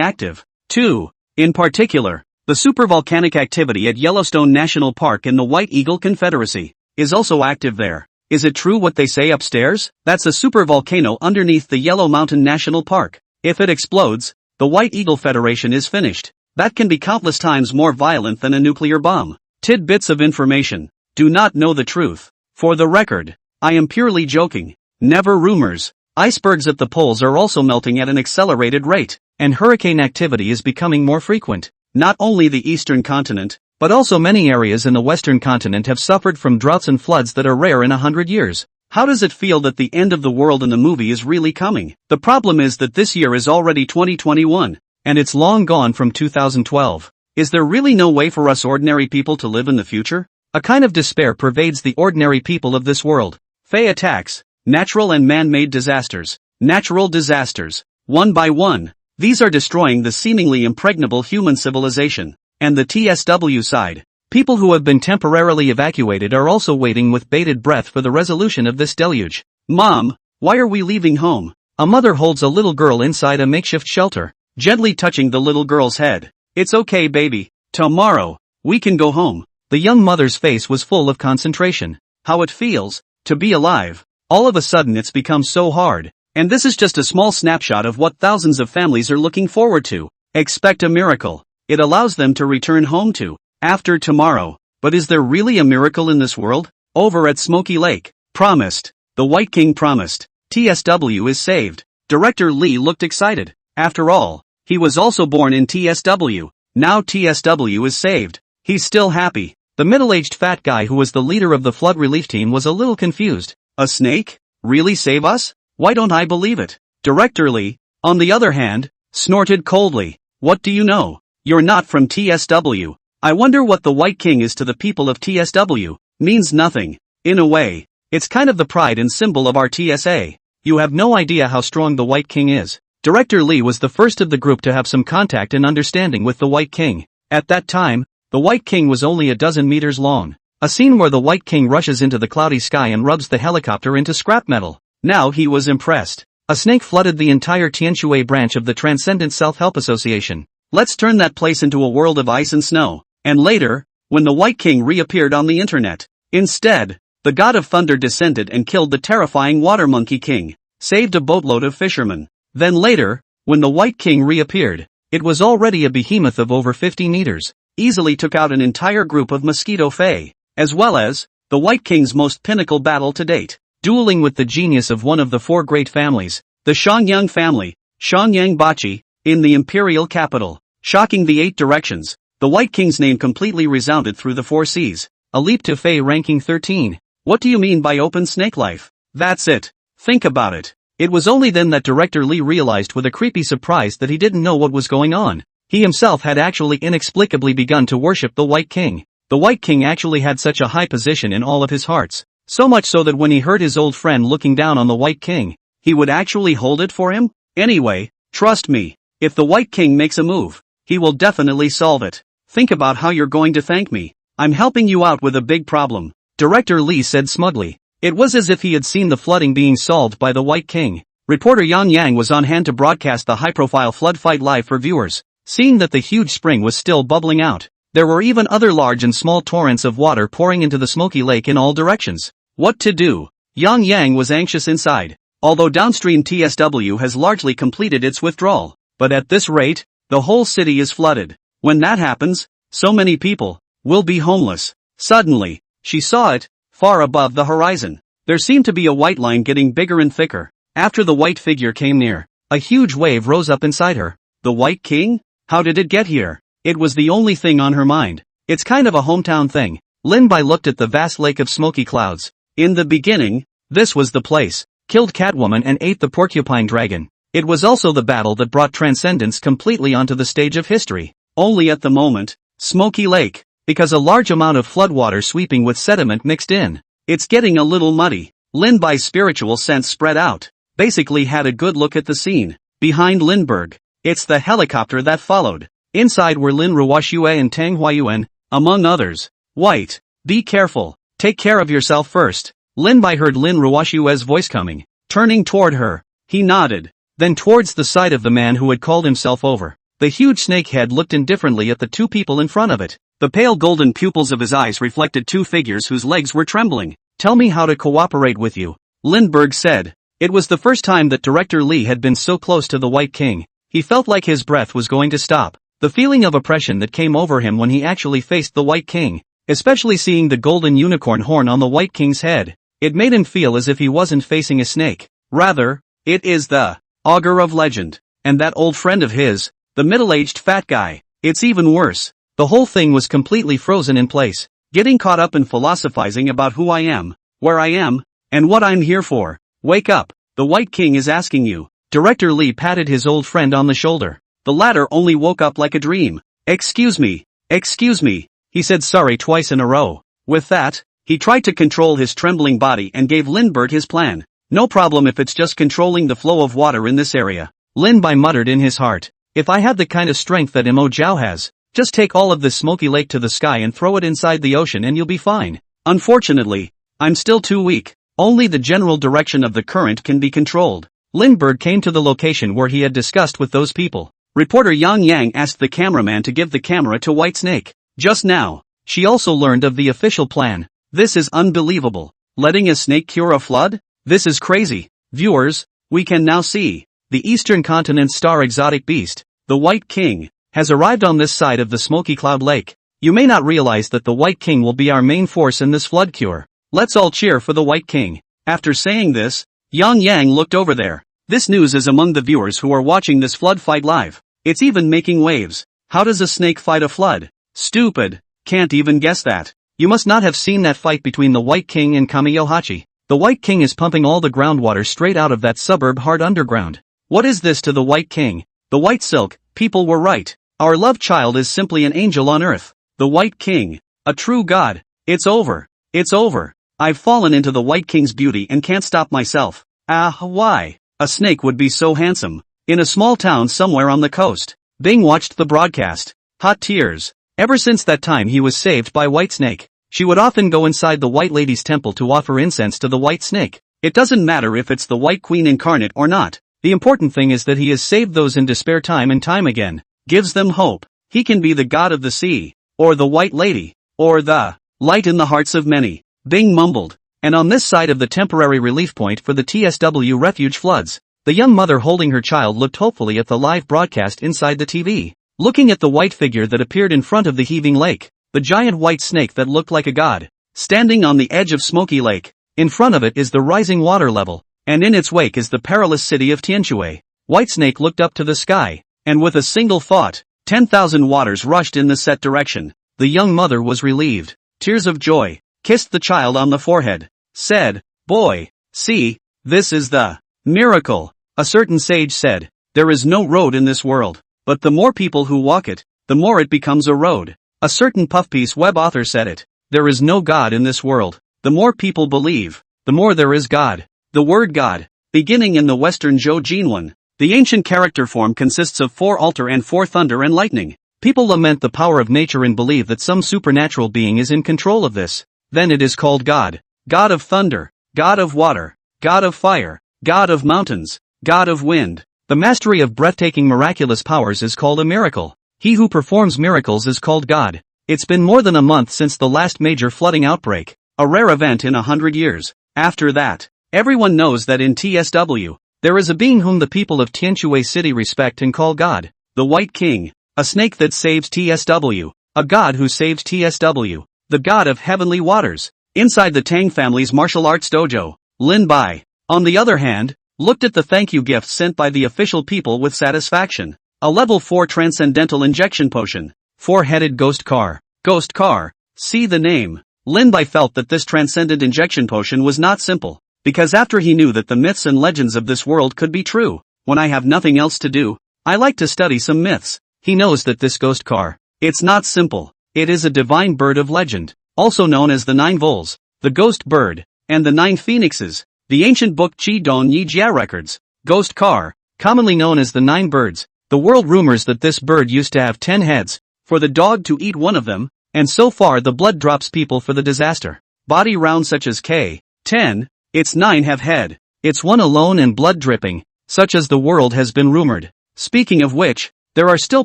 active, too. In particular, the supervolcanic activity at Yellowstone National Park in the White Eagle Confederacy is also active there. Is it true what they say upstairs? That's a supervolcano underneath the Yellow Mountain National Park. If it explodes, the White Eagle Federation is finished. That can be countless times more violent than a nuclear bomb. Tidbits of information. Do not know the truth. For the record, I am purely joking. Never rumors. Icebergs at the poles are also melting at an accelerated rate, and hurricane activity is becoming more frequent. Not only the eastern continent, But also many areas in the western continent have suffered from droughts and floods that are rare in 100 years. How does it feel that the end of the world in the movie is really coming? The problem is that this year is already 2021, and it's long gone from 2012. Is there really no way for us ordinary people to live in the future? A kind of despair pervades the ordinary people of this world. Fae attacks, natural and man-made disasters. Natural disasters, one by one. These are destroying the seemingly impregnable human civilization. And the TSW side. People who have been temporarily evacuated are also waiting with bated breath for the resolution of this deluge. Mom, why are we leaving home? A mother holds a little girl inside a makeshift shelter, gently touching the little girl's head. It's okay, baby. Tomorrow, we can go home. The young mother's face was full of concentration. How it feels to be alive. All of a sudden it's become so hard. And this is just a small snapshot of what thousands of families are looking forward to. Expect a miracle. It allows them to return home to, after tomorrow. But is there really a miracle in this world? Over at Smoky Lake. Promised. The White King promised. TSW is saved. Director Lee looked excited. After all, he was also born in TSW. Now TSW is saved. He's still happy. The middle-aged fat guy who was the leader of the flood relief team was a little confused. A snake? Really save us? Why don't I believe it? Director Lee, on the other hand, snorted coldly. What do you know? You're not from TSW. I wonder what the White King is to the people of TSW. Means nothing. In a way, it's kind of the pride and symbol of our TSA. You have no idea how strong the White King is. Director Lee was the first of the group to have some contact and understanding with the White King. At that time, the White King was only a dozen meters long. A scene where the White King rushes into the cloudy sky and rubs the helicopter into scrap metal. Now he was impressed. A snake flooded the entire Tianshui branch of the Transcendent Self-Help Association. Let's turn that place into a world of ice and snow. And later, when the White King reappeared on the internet, instead, the God of Thunder descended and killed the terrifying Water Monkey King, saved a boatload of fishermen. Then later, when the White King reappeared, it was already a behemoth of over 50 meters, easily took out an entire group of mosquito fae, as well as, the White King's most pinnacle battle to date, dueling with the genius of one of the four great families, the Xiangyang family, Xiangyang Bachi, in the imperial capital. Shocking the 8 directions, the White King's name completely resounded through the 4 seas, a leap to Fae ranking 13. What do you mean by open snake life? That's it. Think about it. It was only then that Director Lee realized with a creepy surprise that he didn't know what was going on. He himself had actually inexplicably begun to worship the White King. The White King actually had such a high position in all of his hearts, so much so that when he heard his old friend looking down on the White King, he would actually hold it for him? Anyway, trust me, if the White King makes a move, he will definitely solve it. Think about how you're going to thank me. I'm helping you out with a big problem. Director Lee said smugly. It was as if he had seen the flooding being solved by the White King. Reporter Yang Yang was on hand to broadcast the high-profile flood fight live for viewers. Seeing that the huge spring was still bubbling out, there were even other large and small torrents of water pouring into the Smoky Lake in all directions. What to do? Yang Yang was anxious inside. Although downstream TSW has largely completed its withdrawal. But at this rate, the whole city is flooded. When that happens, so many people will be homeless. Suddenly, she saw it, far above the horizon. There seemed to be a white line getting bigger and thicker. After the white figure came near, a huge wave rose up inside her. The White King? How did it get here? It was the only thing on her mind. It's kind of a hometown thing. Lin Bai looked at the vast lake of smoky clouds. In the beginning, this was the place. Killed Catwoman and ate the porcupine dragon. It was also the battle that brought Transcendence completely onto the stage of history. Only at the moment, Smoky Lake, because a large amount of floodwater sweeping with sediment mixed in. It's getting a little muddy. Lin Bai's spiritual sense spread out. Basically had a good look at the scene. Behind Lindbergh, it's the helicopter that followed. Inside were Lin Ruoxue and Tang Huayuan, among others. White, be careful. Take care of yourself first. Lin Bai heard Lin Ruoxue's voice coming. Turning toward her, he nodded. Then towards the side of the man who had called himself over. The huge snake head looked indifferently at the 2 people in front of it. The pale golden pupils of his eyes reflected 2 figures whose legs were trembling. Tell me how to cooperate with you, Lindbergh said. It was the first time that Director Lee had been so close to the White King. He felt like his breath was going to stop. The feeling of oppression that came over him when he actually faced the White King, especially seeing the golden unicorn horn on the White King's head, it made him feel as if he wasn't facing a snake. Rather, it is the Augur of Legend. And that old friend of his, the middle-aged fat guy. It's even worse. The whole thing was completely frozen in place, getting caught up in philosophizing about who I am, where I am, and what I'm here for. Wake up, the White King is asking you. Director Lee patted his old friend on the shoulder. The latter only woke up like a dream. Excuse me, he said sorry twice in a row. With that, he tried to control his trembling body and gave Lindbergh his plan. No problem if it's just controlling the flow of water in this area. Lin-Bai muttered in his heart. If I had the kind of strength that Mo Zhao has, just take all of this smoky lake to the sky and throw it inside the ocean and you'll be fine. Unfortunately, I'm still too weak. Only the general direction of the current can be controlled. Lindbergh came to the location where he had discussed with those people. Reporter Yang Yang asked the cameraman to give the camera to White Snake. Just now, she also learned of the official plan. This is unbelievable. Letting a snake cure a flood? This is crazy. Viewers, we can now see. The Eastern Continent's star exotic beast, the White King, has arrived on this side of the smoky cloud lake. You may not realize that the White King will be our main force in this flood cure. Let's all cheer for the White King. After saying this, Yang Yang looked over there. This news is among the viewers who are watching this flood fight live. It's even making waves. How does a snake fight a flood? Stupid. Can't even guess that. You must not have seen that fight between the White King and Kamiyohachi. The White King is pumping all the groundwater straight out of that suburb hard underground. What is this to the White King? The White Silk, people were right. Our love child is simply an angel on earth. The White King. A true god. It's over. It's over. I've fallen into the White King's beauty and can't stop myself. Why? A snake would be so handsome. In a small town somewhere on the coast. Bing watched the broadcast. Hot tears. Ever since that time he was saved by White Snake, she would often go inside the White Lady's temple to offer incense to the White Snake. It doesn't matter if it's the White Queen incarnate or not. The important thing is that he has saved those in despair time and time again. Gives them hope. He can be the god of the sea, or the White Lady, or the light in the hearts of many. Bing mumbled. And on this side of the temporary relief point for the TSW refuge floods, the young mother holding her child looked hopefully at the live broadcast inside the TV. Looking at the white figure that appeared in front of the heaving lake, the giant white snake that looked like a god, standing on the edge of Smoky Lake. In front of it is the rising water level, and in its wake is the perilous city of Tianshui. White Snake looked up to the sky, and with a single thought, 10,000 waters rushed in the set direction. The young mother was relieved. Tears of joy, kissed the child on the forehead, said, "Boy, see, this is the miracle." A certain sage said, "There is no road in this world, but the more people who walk it, the more it becomes a road." A certain puff-piece web author said it, "There is no God in this world. The more people believe, the more there is God." The word God, beginning in the Western Zhou Jinwen, the ancient character form consists of 4 altar and 4 thunder and lightning. People lament the power of nature and believe that some supernatural being is in control of this. Then it is called God. God of thunder, God of water, God of fire, God of mountains, God of wind. The mastery of breathtaking miraculous powers is called a miracle. He who performs miracles is called God. It's been more than a month since the last major flooding outbreak, a rare event in 100 years. After that, everyone knows that in TSW, there is a being whom the people of Tianshui City respect and call God, the White King, a snake that saves TSW, a god who saves TSW, the god of heavenly waters. Inside the Tang family's martial arts dojo, Lin Bai, on the other hand, looked at the thank you gifts sent by the official people with satisfaction. A level 4 transcendental injection potion, 4-headed ghost car. Ghost car, see the name. Lin Bai felt that this transcendent injection potion was not simple, because after he knew that the myths and legends of this world could be true, when I have nothing else to do, I like to study some myths. He knows that this ghost car, it's not simple. It is a divine bird of legend, also known as the 9 voles, the ghost bird, and the 9 phoenixes. The ancient book Qi Don Yi Jia records, ghost car, commonly known as the 9 birds. The world rumors that this bird used to have 10 heads, for the dog to eat one of them, and so far the blood drops people for the disaster. Body round such as K10, its 9 have head, it's one alone and blood dripping, such as the world has been rumored. Speaking of which, there are still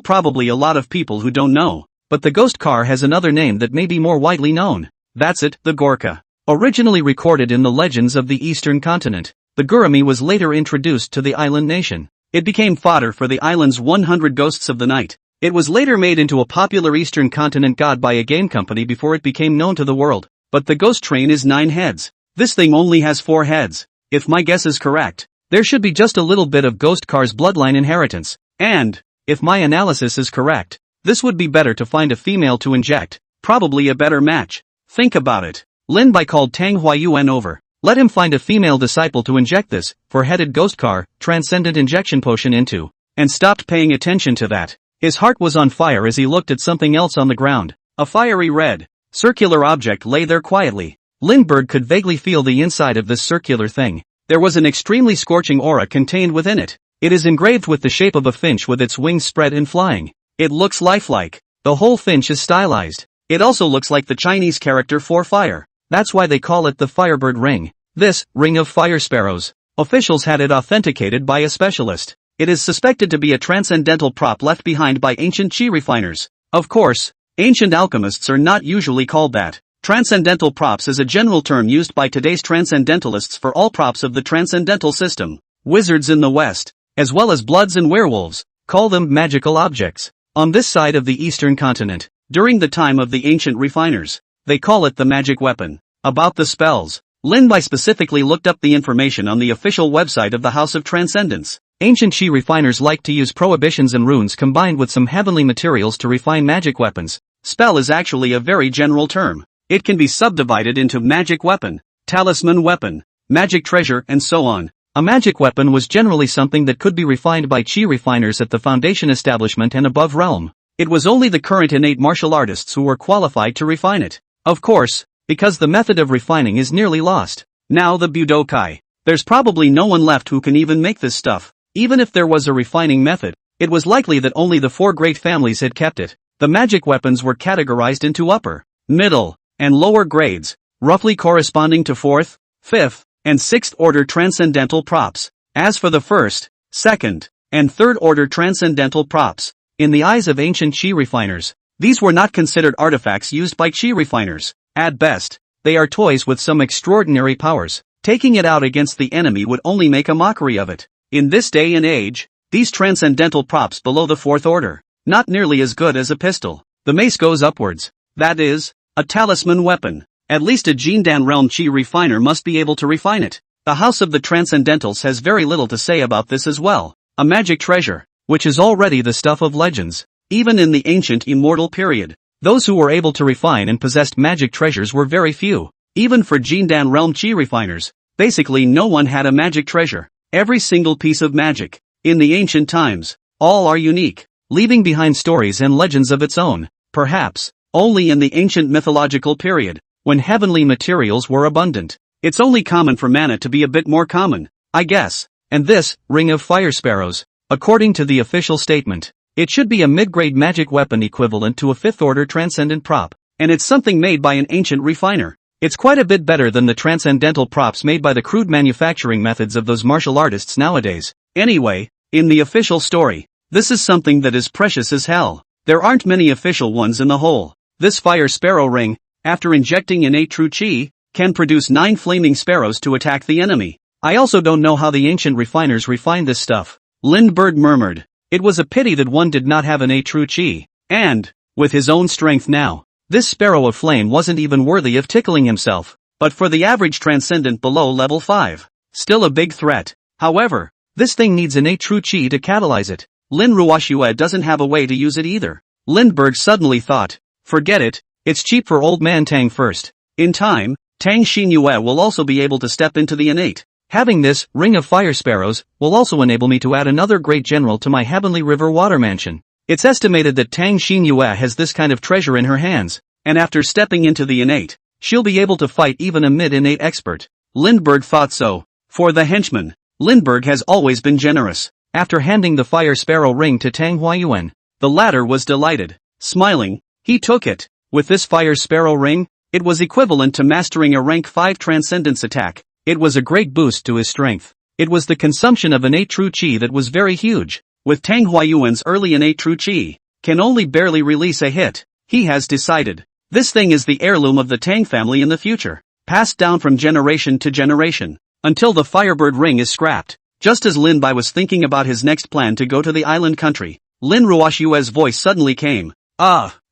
probably a lot of people who don't know, but the ghost car has another name that may be more widely known. That's it, the Gorka. Originally recorded in the legends of the Eastern Continent, the Gurumi was later introduced to the island nation. It became fodder for the island's 100 ghosts of the night. It was later made into a popular Eastern Continent god by a game company before it became known to the world. But the ghost train is 9 heads. This thing only has 4 heads. If my guess is correct, there should be just a little bit of ghost car's bloodline inheritance. And, if my analysis is correct, This would be better to find a female to inject, probably a better match. Think about it. Lin Bai called Tang Huayuan over. Let him find a female disciple to inject this four-headed ghost car, transcendent injection potion into, and stopped paying attention to that. His heart was on fire as he looked at something else on the ground. A fiery red, circular object lay there quietly. Lindbergh could vaguely feel the inside of this circular thing. There was an extremely scorching aura contained within it. It is engraved with the shape of a finch with its wings spread and flying. It looks lifelike. The whole finch is stylized. It also looks like the Chinese character for fire. That's why they call it the Firebird Ring. This ring of fire sparrows. Officials had it authenticated by a specialist. It is suspected to be a transcendental prop left behind by ancient chi refiners. Of course, ancient alchemists are not usually called that. Transcendental props is a general term used by today's transcendentalists for all props of the transcendental system. Wizards in the West, as well as bloods and werewolves, call them magical objects. On this side of the eastern continent, during the time of the ancient refiners, they call it the magic weapon. About the spells, Lin Bai specifically looked up the information on the official website of the House of Transcendence. Ancient chi refiners like to use prohibitions and runes combined with some heavenly materials to refine magic weapons. Spell is actually a very general term. It can be subdivided into magic weapon, talisman weapon, magic treasure, and so on. A magic weapon was generally something that could be refined by chi refiners at the foundation establishment and above realm. It was only the current innate martial artists who were qualified to refine it. Of course, because the method of refining is nearly lost. Now the Budokai. There's probably no one left who can even make this stuff. Even if there was a refining method, it was likely that only the four great families had kept it. The magic weapons were categorized into upper, middle, and lower grades, roughly corresponding to 4th, 5th, and 6th order transcendental props. As for the 1st, 2nd, and 3rd order transcendental props, in the eyes of ancient chi refiners, these were not considered artifacts used by chi refiners. At best, they are toys with some extraordinary powers. Taking it out against the enemy would only make a mockery of it. In this day and age, these transcendental props below the 4th order, not nearly as good as a pistol. The mace goes upwards. That is, a talisman weapon. At least a Jindan realm chi refiner must be able to refine it. The House of the Transcendentals has very little to say about this as well. A magic treasure, which is already the stuff of legends. Even in the ancient immortal period, those who were able to refine and possessed magic treasures were very few. Even for Jindan realm chi refiners, basically no one had a magic treasure. Every single piece of magic, in the ancient times, all are unique, leaving behind stories and legends of its own. Perhaps, only in the ancient mythological period, when heavenly materials were abundant, it's only common for mana to be a bit more common, I guess. And this, ring of fire sparrows, according to the official statement, it should be a mid-grade magic weapon equivalent to a 5th order transcendent prop, and it's something made by an ancient refiner. It's quite a bit better than the transcendental props made by the crude manufacturing methods of those martial artists nowadays. Anyway, in the official story, this is something that is precious as hell. There aren't many official ones in the whole. This fire sparrow ring, after injecting innate true chi, can produce 9 flaming sparrows to attack the enemy. I also don't know how the ancient refiners refined this stuff. Lindbergh murmured. It was a pity that one did not have innate true chi. And, with his own strength now, this sparrow of flame wasn't even worthy of tickling himself. But for the average transcendent below level 5, still a big threat. However, this thing needs innate true chi to catalyze it. Lin Ruoxue doesn't have a way to use it either. Lindbergh suddenly thought, forget it, it's cheap for old man Tang first. In time, Tang Xinyue will also be able to step into the innate. Having this ring of fire sparrows will also enable me to add another great general to my heavenly river water mansion. It's estimated that Tang Xinyue has this kind of treasure in her hands, and after stepping into the innate, she'll be able to fight even a mid-innate expert. Lindbergh thought so. For the henchman, Lindbergh has always been generous. After handing the fire sparrow ring to Tang Huayuan, the latter was delighted. Smiling, he took it. With this fire sparrow ring, it was equivalent to mastering a rank 5 transcendence attack. It was a great boost to his strength. It was the consumption of innate true chi that was very huge. With Tang Huayuan's early innate true chi, can only barely release a hit. He has decided. This thing is the heirloom of the Tang family in the future, passed down from generation to generation, until the Firebird ring is scrapped. Just as Lin Bai was thinking about his next plan to go to the island country, Lin Ruoxue's voice suddenly came.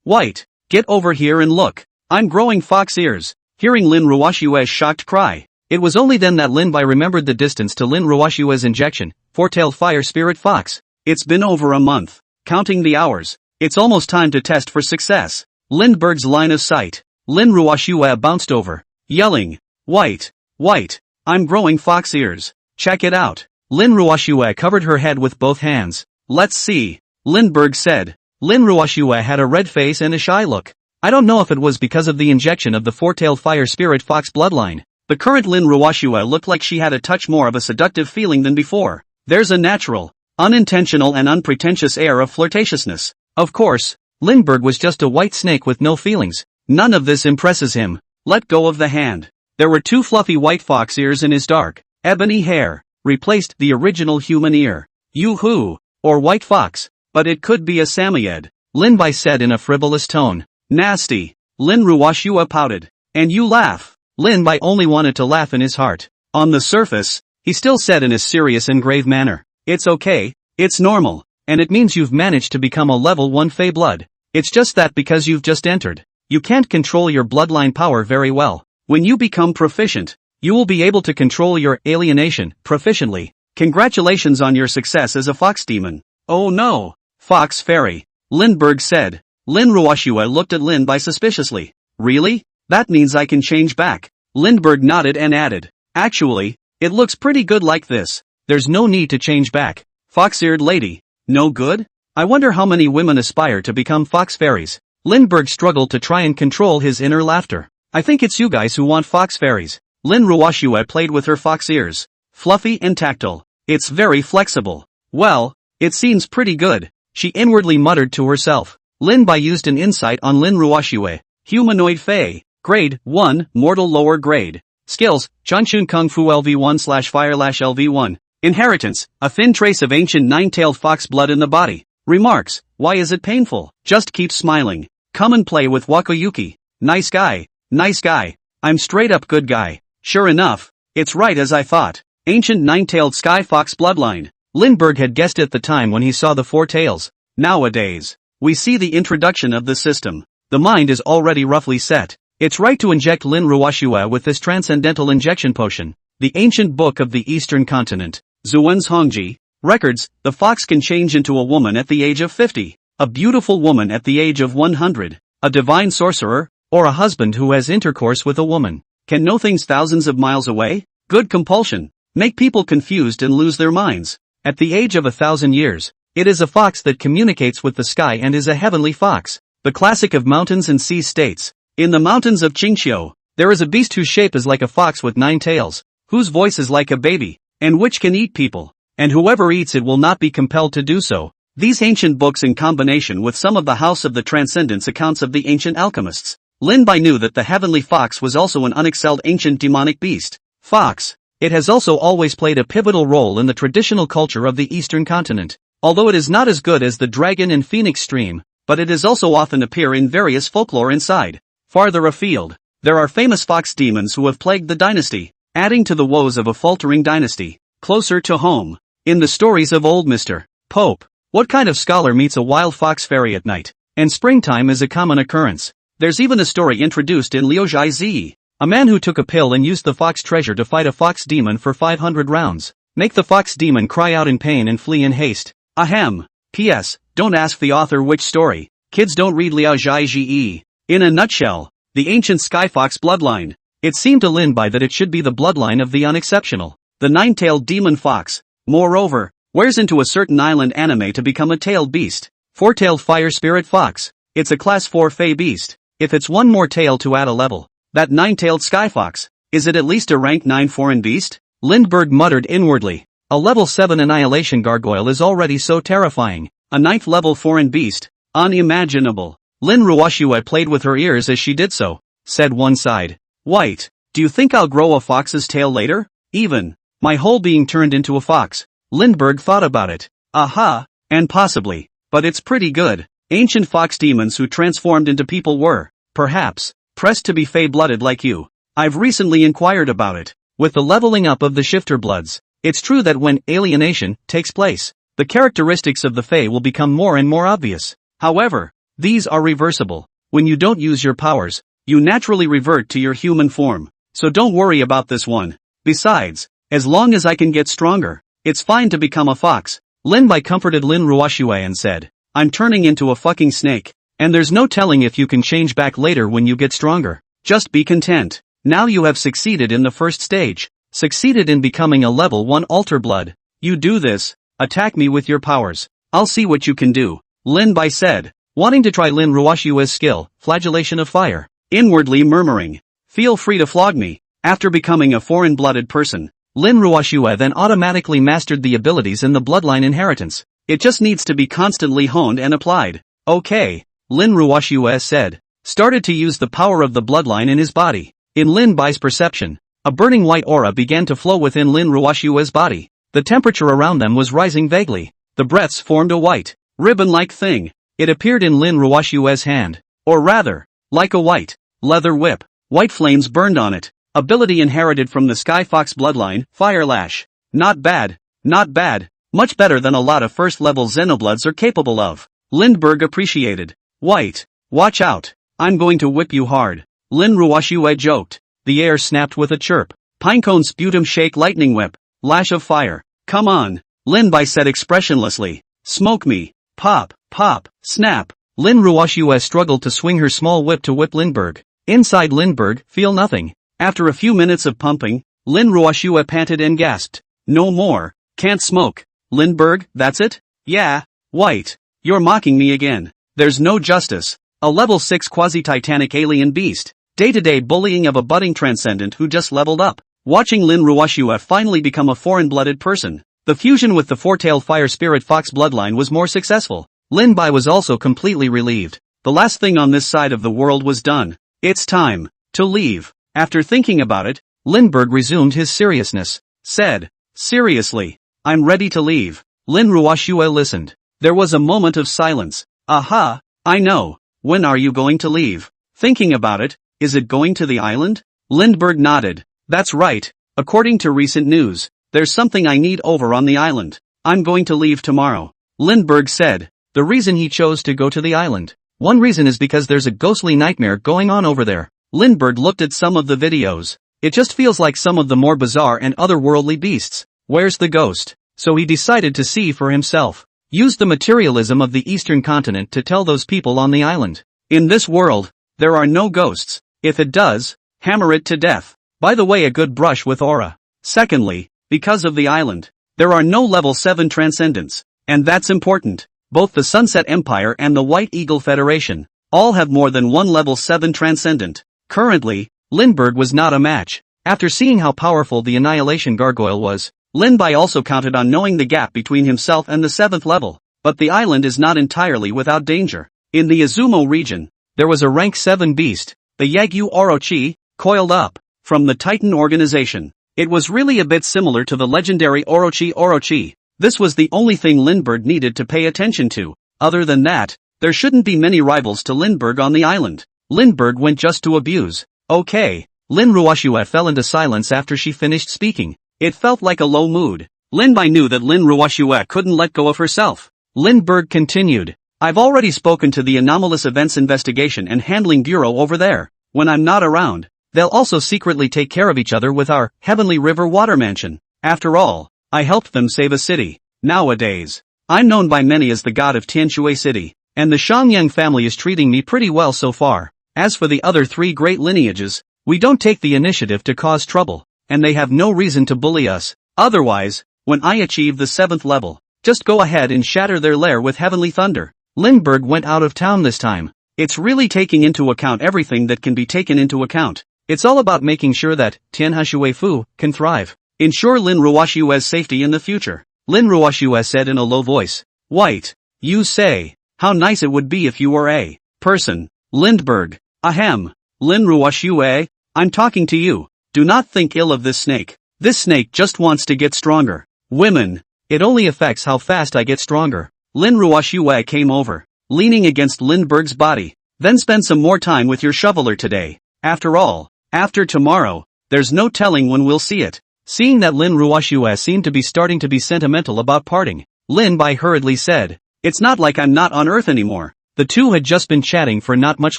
White, get over here and look. I'm growing fox ears. Hearing Lin Ruoxue's shocked cry, it was only then that Lin Bai remembered the distance to Lin Ruoxue's injection, four-tailed fire spirit fox. It's been over a month. Counting the hours, It's almost time to test for success. Lindbergh's line of sight. Lin Ruoxue bounced over, yelling, "White! White! I'm growing fox ears. Check it out." Lin Ruoxue covered her head with both hands. "Let's see," Lindbergh said. Lin Ruoxue had a red face and a shy look. I don't know if it was because of the injection of the four-tailed fire spirit fox bloodline. The current Lin Ruoxue looked like she had a touch more of a seductive feeling than before. There's a natural, unintentional and unpretentious air of flirtatiousness. Of course, Lindbergh was just a white snake with no feelings. None of this impresses him. Let go of the hand. There were 2 fluffy white fox ears in his dark, ebony hair, replaced the original human ear. Yoo-hoo, or white fox, but it could be a Samoyed, Lin said in a frivolous tone. Nasty. Lin Ruoxue pouted. And you laugh. Lin only wanted to laugh in his heart. On the surface, he still said in a serious and grave manner, "It's okay, it's normal, and it means you've managed to become a level 1 Fey blood. It's just that because you've just entered, you can't control your bloodline power very well. When you become proficient, you will be able to control your alienation proficiently. Congratulations on your success as a fox demon." "Oh no, fox fairy," Lindbergh said. Lin Ruoxue looked at Lin suspiciously. "Really? That means I can change back." Lindbergh nodded and added, "Actually, it looks pretty good like this. There's no need to change back." Fox-eared lady. No good? I wonder how many women aspire to become fox fairies. Lindbergh struggled to try and control his inner laughter. "I think it's you guys who want fox fairies." Lin Ruoxue played with her fox ears. Fluffy and tactile. "It's very flexible." "Well, it seems pretty good," she inwardly muttered to herself. Lin used an insight on Lin Ruoxue. Humanoid Fey. Grade 1, Mortal Lower Grade. Skills, Chunchun Kung Fu LV1/Fire/LV1. Inheritance, a thin trace of ancient 9-tailed fox blood in the body. Remarks, why is it painful? Just keep smiling. Come and play with Wakoyuki. Nice guy. Nice guy. I'm straight up good guy. Sure enough, it's right as I thought. Ancient 9-tailed sky fox bloodline. Lindbergh had guessed at the time when he saw the 4 tails. Nowadays, we see the introduction of the system. The mind is already roughly set. It's right to inject Lin Ruoxue with this transcendental injection potion. The ancient book of the eastern continent, Zuwen's Hongji, records, the fox can change into a woman at the age of 50, a beautiful woman at the age of 100, a divine sorcerer, or a husband who has intercourse with a woman. Can know things thousands of miles away? Good compulsion. Make people confused and lose their minds. At the age of 1,000 years, it is a fox that communicates with the sky and is a heavenly fox. The classic of mountains and seas states, in the mountains of Qingqiu, there is a beast whose shape is like a fox with 9 tails, whose voice is like a baby, and which can eat people, and whoever eats it will not be compelled to do so. These ancient books in combination with some of the House of the Transcendence accounts of the ancient alchemists. Lin knew that the heavenly fox was also an unexcelled ancient demonic beast. Fox. It has also always played a pivotal role in the traditional culture of the eastern continent. Although it is not as good as the dragon and phoenix stream, but it is also often appear in various folklore inside. Farther afield, there are famous fox demons who have plagued the dynasty, adding to the woes of a faltering dynasty. Closer to home, in the stories of old Mr. Pope, what kind of scholar meets a wild fox fairy at night? And springtime is a common occurrence. There's even a story introduced in Liu Zhai Zi, a man who took a pill and used the fox treasure to fight a fox demon for 500 rounds. Make the fox demon cry out in pain and flee in haste. Ahem. P.S. Don't ask the author which story. Kids don't read Liu Zhai Zi. In a nutshell, the ancient skyfox bloodline. It seemed to Lin that it should be the bloodline of the unexceptional, the 9-tailed demon fox. Moreover, wears into a certain island anime to become a tailed beast. 4-tailed fire spirit fox. It's a class 4 fey beast. If it's one more tail to add a level, that 9-tailed skyfox, is it at least a rank 9 foreign beast? Lindbergh muttered inwardly. A level 7 annihilation gargoyle is already so terrifying. A 9th level foreign beast. Unimaginable. Lin Ruoxue played with her ears as she did so. Said one side. White. Do you think I'll grow a fox's tail later? Even. My whole being turned into a fox. Lindbergh thought about it. Aha. And possibly. But it's pretty good. Ancient fox demons who transformed into people were, perhaps, pressed to be fey-blooded like you. I've recently inquired about it. With the leveling up of the shifter bloods, it's true that when alienation takes place, the characteristics of the fey will become more and more obvious. However, these are reversible. When you don't use your powers, you naturally revert to your human form. So don't worry about this one. Besides, as long as I can get stronger, it's fine to become a fox. Lin comforted Lin Ruoxue and said, I'm turning into a fucking snake. And there's no telling if you can change back later when you get stronger. Just be content. Now you have succeeded in the first stage. Succeeded in becoming a level 1 altar blood. You do this. Attack me with your powers. I'll see what you can do. Lin Bai said, wanting to try Lin Ruoshua's skill, flagellation of fire. Inwardly murmuring, feel free to flog me. After becoming a foreign-blooded person, Lin Ruoshua then automatically mastered the abilities in the bloodline inheritance. It just needs to be constantly honed and applied. Okay, Lin Ruoshua said. Started to use the power of the bloodline in his body. In Lin Bai's perception, a burning white aura began to flow within Lin Ruoshua's body. The temperature around them was rising vaguely. The breaths formed a white, ribbon-like thing. It appeared in Lin Ruoshua's hand. Or rather, like a white, leather whip. White flames burned on it. Ability inherited from the Sky Fox bloodline, Fire Lash. Not bad. Not bad. Much better than a lot of first-level Xenobloods are capable of. Lindbergh appreciated. White. Watch out. I'm going to whip you hard. Lin Ruoshua joked. The air snapped with a chirp. Pinecone sputum shake lightning whip. Lash of fire. Come on. Lin Bai said expressionlessly. Smoke me. Pop, pop, snap. Lin Ruoshua struggled to swing her small whip to whip Lindbergh. Inside Lindbergh, feel nothing. After a few minutes of pumping, Lin Ruoshua panted and gasped. No more. Can't smoke. Lindbergh, that's it? Yeah. White. You're mocking me again. There's no justice. A level 6 quasi-titanic alien beast. Day-to-day bullying of a budding transcendent who just leveled up. Watching Lin Ruoshua finally become a foreign-blooded person. The fusion with the four-tailed fire spirit fox bloodline was more successful. Lin Bai was also completely relieved. The last thing on this side of the world was done. It's time to leave. After thinking about it, Lindbergh resumed his seriousness. Said, seriously, I'm ready to leave. Lin Ruoshua listened. There was a moment of silence. Aha, I know. When are you going to leave? Thinking about it, is it going to the island? Lindbergh nodded. That's right. According to recent news, there's something I need over on the island. I'm going to leave tomorrow. Lindbergh said. The reason he chose to go to the island. One reason is because there's a ghostly nightmare going on over there. Lindbergh looked at some of the videos. It just feels like some of the more bizarre and otherworldly beasts. Where's the ghost? So he decided to see for himself. Used the materialism of the eastern continent to tell those people on the island. In this world, there are no ghosts. If it does, hammer it to death. By the way, a good brush with aura. Secondly, because of the island, there are no level 7 transcendents. And that's important. Both the Sunset Empire and the White Eagle Federation all have more than one level 7 transcendent. Currently, Lindbergh was not a match. After seeing how powerful the Annihilation Gargoyle was, Lin Bai also counted on knowing the gap between himself and the 7th level. But the island is not entirely without danger. In the Izumo region, there was a rank 7 beast, the Yagyu Orochi, coiled up from the Titan organization. It was really a bit similar to the legendary Orochi. This was the only thing Lindbergh needed to pay attention to. Other than that, there shouldn't be many rivals to Lindbergh on the island. Lindbergh went just to abuse. Okay. Lin Ruoshua fell into silence after she finished speaking. It felt like a low mood. Lin Bai knew that Lin Ruoshua couldn't let go of herself. Lindbergh continued. I've already spoken to the Anomalous Events Investigation and Handling Bureau over there. When I'm not around, they'll also secretly take care of each other with our Heavenly River Water Mansion. After all, I helped them save a city. Nowadays, I'm known by many as the god of Tianshui City, and the Shangyang family is treating me pretty well so far. As for the other 3 great lineages, we don't take the initiative to cause trouble, and they have no reason to bully us. Otherwise, when I achieve the 7th level, just go ahead and shatter their lair with heavenly thunder. Lindbergh went out of town this time. It's really taking into account everything that can be taken into account. It's all about making sure that Tianhashui Fu can thrive. Ensure Lin Ruoshua's safety in the future. Lin Ruoshua said in a low voice. White. You say. How nice it would be if you were a person. Lindbergh. Ahem. Lin Ruoshua. I'm talking to you. Do not think ill of this snake. This snake just wants to get stronger. Women. It only affects how fast I get stronger. Lin Ruoshua came over, leaning against Lindbergh's body. Then spend some more time with your shoveler today. After all, after tomorrow, there's no telling when we'll see it. Seeing that Lin Ruoshua seemed to be starting to be sentimental about parting, Lin Bai hurriedly said, it's not like I'm not on Earth anymore. The two had just been chatting for not much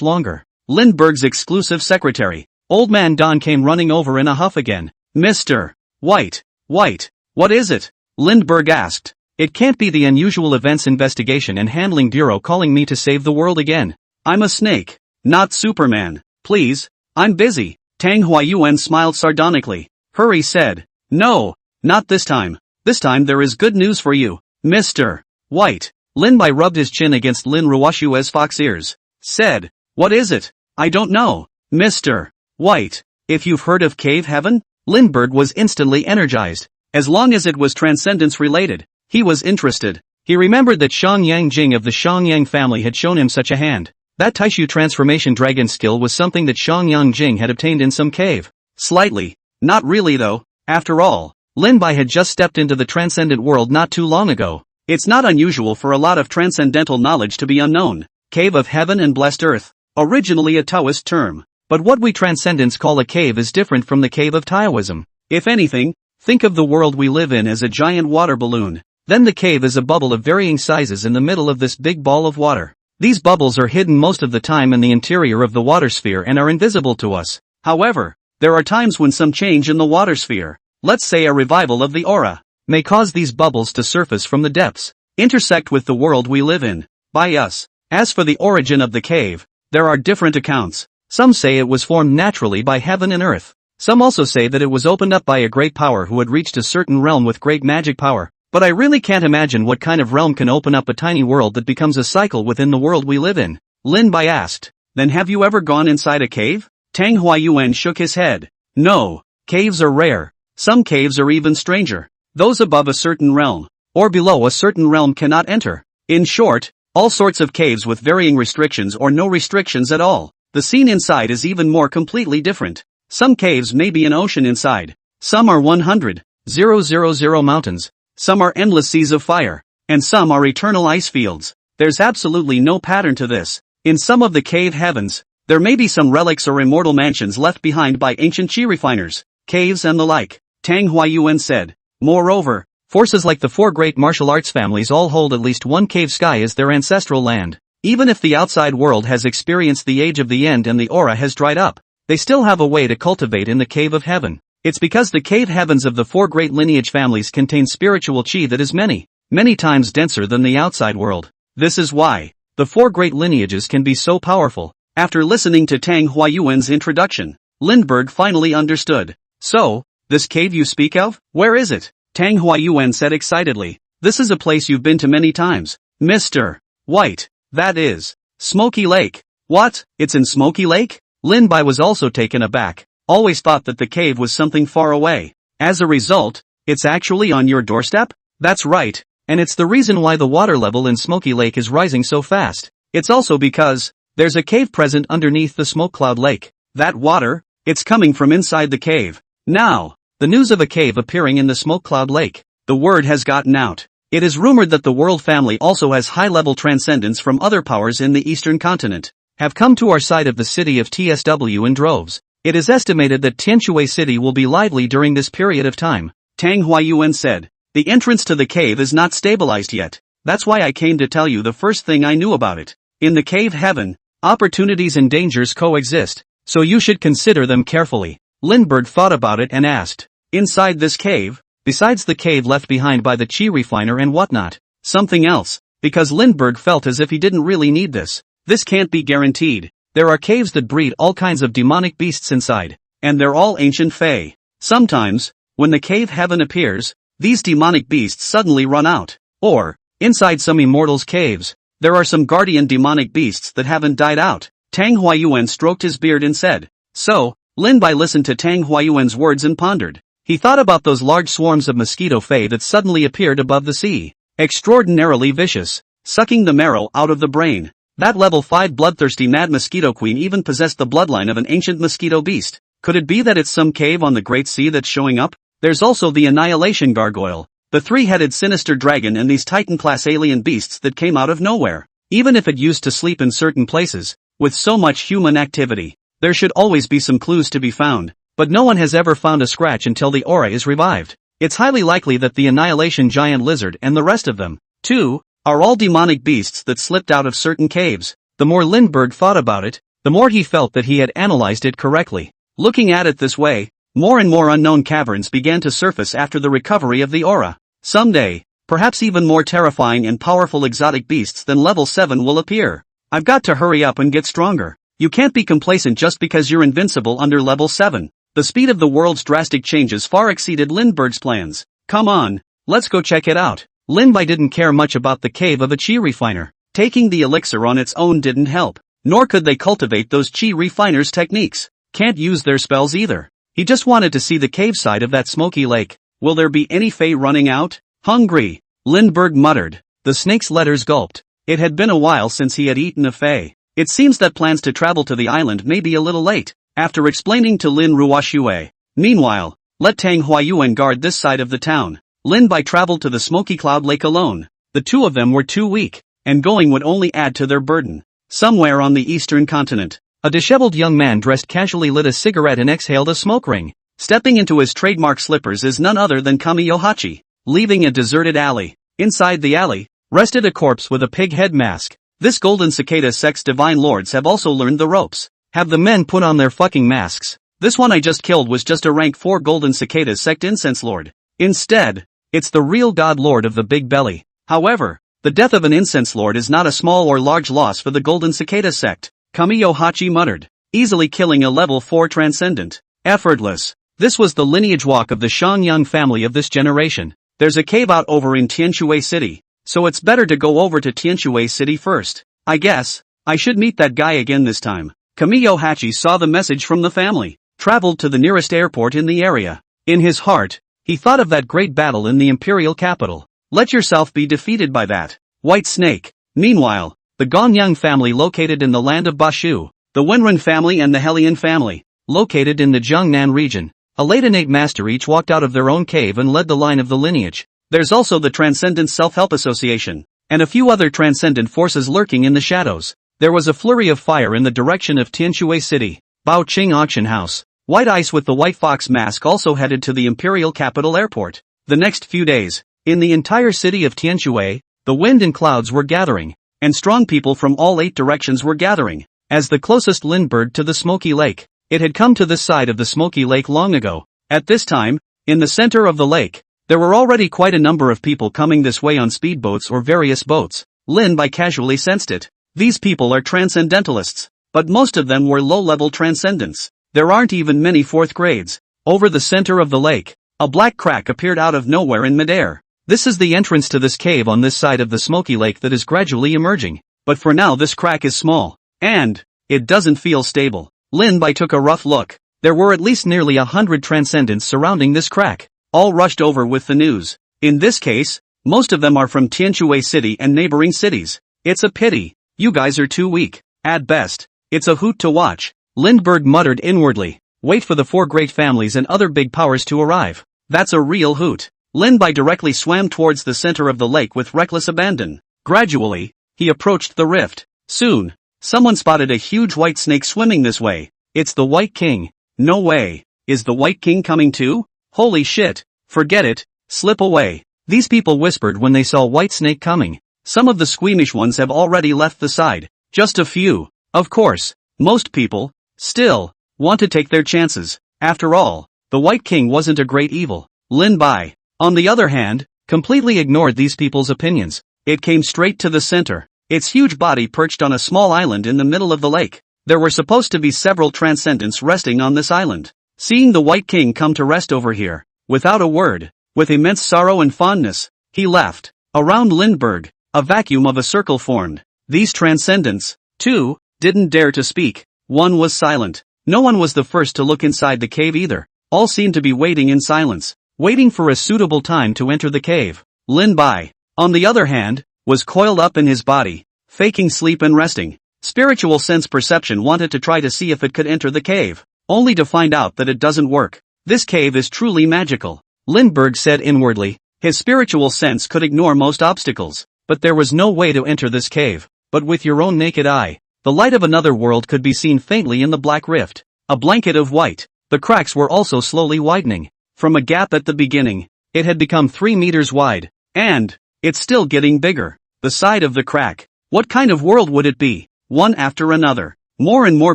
longer. Lindbergh's exclusive secretary, Old Man Don, came running over in a huff again. Mr. White, what is it? Lindbergh asked. It can't be the Unusual Events Investigation and Handling Bureau calling me to save the world again. I'm a snake, not Superman. Please, I'm busy. Tang Huayuan smiled sardonically. Hurry said. No, not this time. This time there is good news for you, Mr. White. Lin Bai rubbed his chin against Lin Ruoshue's fox ears. Said. What is it? I don't know, Mr. White. If you've heard of Cave Heaven? Lindbergh was instantly energized. As long as it was transcendence related, he was interested. He remembered that Shang Yang Jing of the Shang Yang family had shown him such a hand. That Taishu transformation dragon skill was something that Shang Yang Jing had obtained in some cave. Slightly. Not really though. After all, Lin Bai had just stepped into the transcendent world not too long ago. It's not unusual for a lot of transcendental knowledge to be unknown. Cave of Heaven and Blessed Earth. Originally a Taoist term. But what we transcendents call a cave is different from the cave of Taoism. If anything, think of the world we live in as a giant water balloon. Then the cave is a bubble of varying sizes in the middle of this big ball of water. These bubbles are hidden most of the time in the interior of the water sphere and are invisible to us. However, there are times when some change in the water sphere, let's say a revival of the aura, may cause these bubbles to surface from the depths, intersect with the world we live in, by us. As for the origin of the cave, there are different accounts. Some say it was formed naturally by heaven and earth. Some also say that it was opened up by a great power who had reached a certain realm with great magic power. But I really can't imagine what kind of realm can open up a tiny world that becomes a cycle within the world we live in. Lin Bai asked. Then have you ever gone inside a cave? Tang Huayuan shook his head. No, caves are rare. Some caves are even stranger. Those above a certain realm, or below a certain realm cannot enter. In short, all sorts of caves with varying restrictions or no restrictions at all. The scene inside is even more completely different. Some caves may be an ocean inside. Some are 100,000 mountains. Some are endless seas of fire. And some are eternal ice fields. There's absolutely no pattern to this. In some of the cave heavens, there may be some relics or immortal mansions left behind by ancient chi refiners, caves and the like, Tang Huayuan said. Moreover, forces like the four great martial arts families all hold at least one cave sky as their ancestral land. Even if the outside world has experienced the age of the end and the aura has dried up, they still have a way to cultivate in the cave of heaven. It's because the cave heavens of the four great lineage families contain spiritual chi that is many times denser than the outside world. This is why the four great lineages can be so powerful. After listening to Tang Huayuan's introduction, Lindbergh finally understood. So, this cave you speak of, where is it? Tang Huayuan said excitedly. This is a place you've been to many times, Mr. White. That is Smoky Lake. What? It's in Smoky Lake? Lin Bai was also taken aback. Always thought that the cave was something far away. As a result, it's actually on your doorstep? That's right, and it's the reason why the water level in Smoky Lake is rising so fast. It's also because there's a cave present underneath the smoke cloud lake. That water, it's coming from inside the cave. Now, the news of a cave appearing in the smoke cloud lake, the word has gotten out. It is rumored that the world family also has high-level transcendence from other powers in the eastern continent, have come to our side of the city of TSW in droves. It is estimated that Tianshui City will be lively during this period of time, Tang Huayuan said. The entrance to the cave is not stabilized yet. That's why I came to tell you the first thing I knew about it. In the cave heaven, opportunities and dangers coexist, so you should consider them carefully. Lindbergh thought about it and asked, inside this cave, besides the cave left behind by the chi refiner and whatnot, something else, because Lindbergh felt as if he didn't really need this. This can't be guaranteed. There are caves that breed all kinds of demonic beasts inside, and they're all ancient fae. Sometimes, when the cave heaven appears, these demonic beasts suddenly run out. Or, inside some immortals' caves, there are some guardian demonic beasts that haven't died out. Tang Huayuan stroked his beard and said. So, Lin Bai listened to Tang Huayuan's words and pondered. He thought about those large swarms of mosquito fae that suddenly appeared above the sea. Extraordinarily vicious, sucking the marrow out of the brain. That level 5 bloodthirsty mad mosquito queen even possessed the bloodline of an ancient mosquito beast. Could it be that it's some cave on the Great Sea that's showing up? There's also the Annihilation Gargoyle, the three-headed sinister dragon and these Titan-class alien beasts that came out of nowhere. Even if it used to sleep in certain places, with so much human activity, there should always be some clues to be found, but no one has ever found a scratch until the aura is revived. It's highly likely that the Annihilation Giant Lizard and the rest of them, too, are all demonic beasts that slipped out of certain caves. The more Lindbergh thought about it, the more he felt that he had analyzed it correctly. Looking at it this way, more and more unknown caverns began to surface after the recovery of the aura. Someday, Perhaps even more terrifying and powerful exotic beasts than level 7 will appear. I've got to hurry up and get stronger. You can't be complacent just because you're invincible under level 7. The speed of the world's drastic changes far exceeded Lindbergh's plans. Come on, let's go check it out. Lin didn't care much about the cave of a chi refiner. Taking the elixir on its own didn't help, nor could they cultivate those chi refiners' techniques. Can't use their spells either. He just wanted to see the cave side of that smoky lake. Will there be any fei running out? Hungry, Lindbergh muttered. The snake's letters gulped. It had been a while since he had eaten a fei. It seems that plans to travel to the island may be a little late. After explaining to Lin Ruoxue. Meanwhile, let Tang Huayuan guard this side of the town. Lin Bai traveled to the smoky cloud lake alone. The two of them were too weak, and going would only add to their burden. Somewhere on the eastern continent, a disheveled young man dressed casually lit a cigarette and exhaled a smoke ring. Stepping into his trademark slippers is none other than Kamiyohachi. Leaving a deserted alley. Inside the alley, rested a corpse with a pig head mask. This golden cicada sect's divine lords have also learned the ropes. Have the men put on their fucking masks. This one I just killed was just a rank 4 golden cicada sect incense lord. Instead, it's the real god lord of the big belly. However, the death of an incense lord is not a small or large loss for the golden cicada sect. Kamiyohachi muttered, easily killing a level 4 transcendent. Effortless. This was the lineage walk of the Shangyang family of this generation. There's a cave out over in Tianshui City, so it's better to go over to Tianshui City first. I guess, I should meet that guy again this time. Kamiyohachi saw the message from the family, traveled to the nearest airport in the area. In his heart, he thought of that great battle in the imperial capital. Let yourself be defeated by that white snake. Meanwhile, the Gonyang family located in the land of Bashu, the Wenren family and the Helian family, located in the Jiangnan region. A late innate master each walked out of their own cave and led the line of the lineage. There's also the Transcendent Self-Help Association, and a few other transcendent forces lurking in the shadows. There was a flurry of fire in the direction of Tianshui City. Baoqing Auction House. White Ice with the White Fox mask also headed to the imperial capital airport. The next few days, in the entire city of Tianshui, the wind and clouds were gathering, and strong people from all 8 directions were gathering. As the closest Lindbergh to the Smoky Lake, it had come to this side of the Smoky Lake long ago. At this time, in the center of the lake, there were already quite a number of people coming this way on speedboats or various boats. Lin Bai casually sensed it. These people are transcendentalists, but most of them were low-level transcendents. There aren't even many 4th grades. Over the center of the lake, a black crack appeared out of nowhere in midair. This is the entrance to this cave on this side of the Smoky Lake that is gradually emerging. But for now this crack is small, and it doesn't feel stable. Lin Bai took a rough look. There were at least nearly 100 transcendents surrounding this crack, all rushed over with the news. In this case, most of them are from Tianshui City and neighboring cities. It's a pity. You guys are too weak. At best, it's a hoot to watch. Lindbergh muttered inwardly. Wait for the 4 great families and other big powers to arrive. That's a real hoot. Lin Bai directly swam towards the center of the lake with reckless abandon. Gradually, he approached the rift. Soon, someone spotted a huge white snake swimming this way. It's the White King. No way. Is the White King coming too? Holy shit. Forget it. Slip away. These people whispered when they saw White Snake coming. Some of the squeamish ones have already left the side. Just a few. Of course, most people, still, want to take their chances. After all, the White King wasn't a great evil. Lin Bai, on the other hand, completely ignored these people's opinions. It came straight to the center. Its huge body perched on a small island in the middle of the lake. There were supposed to be several transcendents resting on this island. Seeing the White King come to rest over here, without a word, with immense sorrow and fondness, he left. Around Lindbergh, a vacuum of a circle formed. These transcendents, too, didn't dare to speak. One was silent. No one was the first to look inside the cave either. All seemed to be waiting in silence, waiting for a suitable time to enter the cave. Lin Bai, on the other hand, was coiled up in his body, faking sleep and resting. Spiritual sense perception wanted to try to see if it could enter the cave, only to find out that it doesn't work. This cave is truly magical, Lindbergh said inwardly. His spiritual sense could ignore most obstacles, but there was no way to enter this cave. But with your own naked eye, the light of another world could be seen faintly in the black rift. A blanket of white. The cracks were also slowly widening. From a gap at the beginning, it had become 3 meters wide, and it's still getting bigger. The side of the crack. What kind of world would it be? One after another. More and more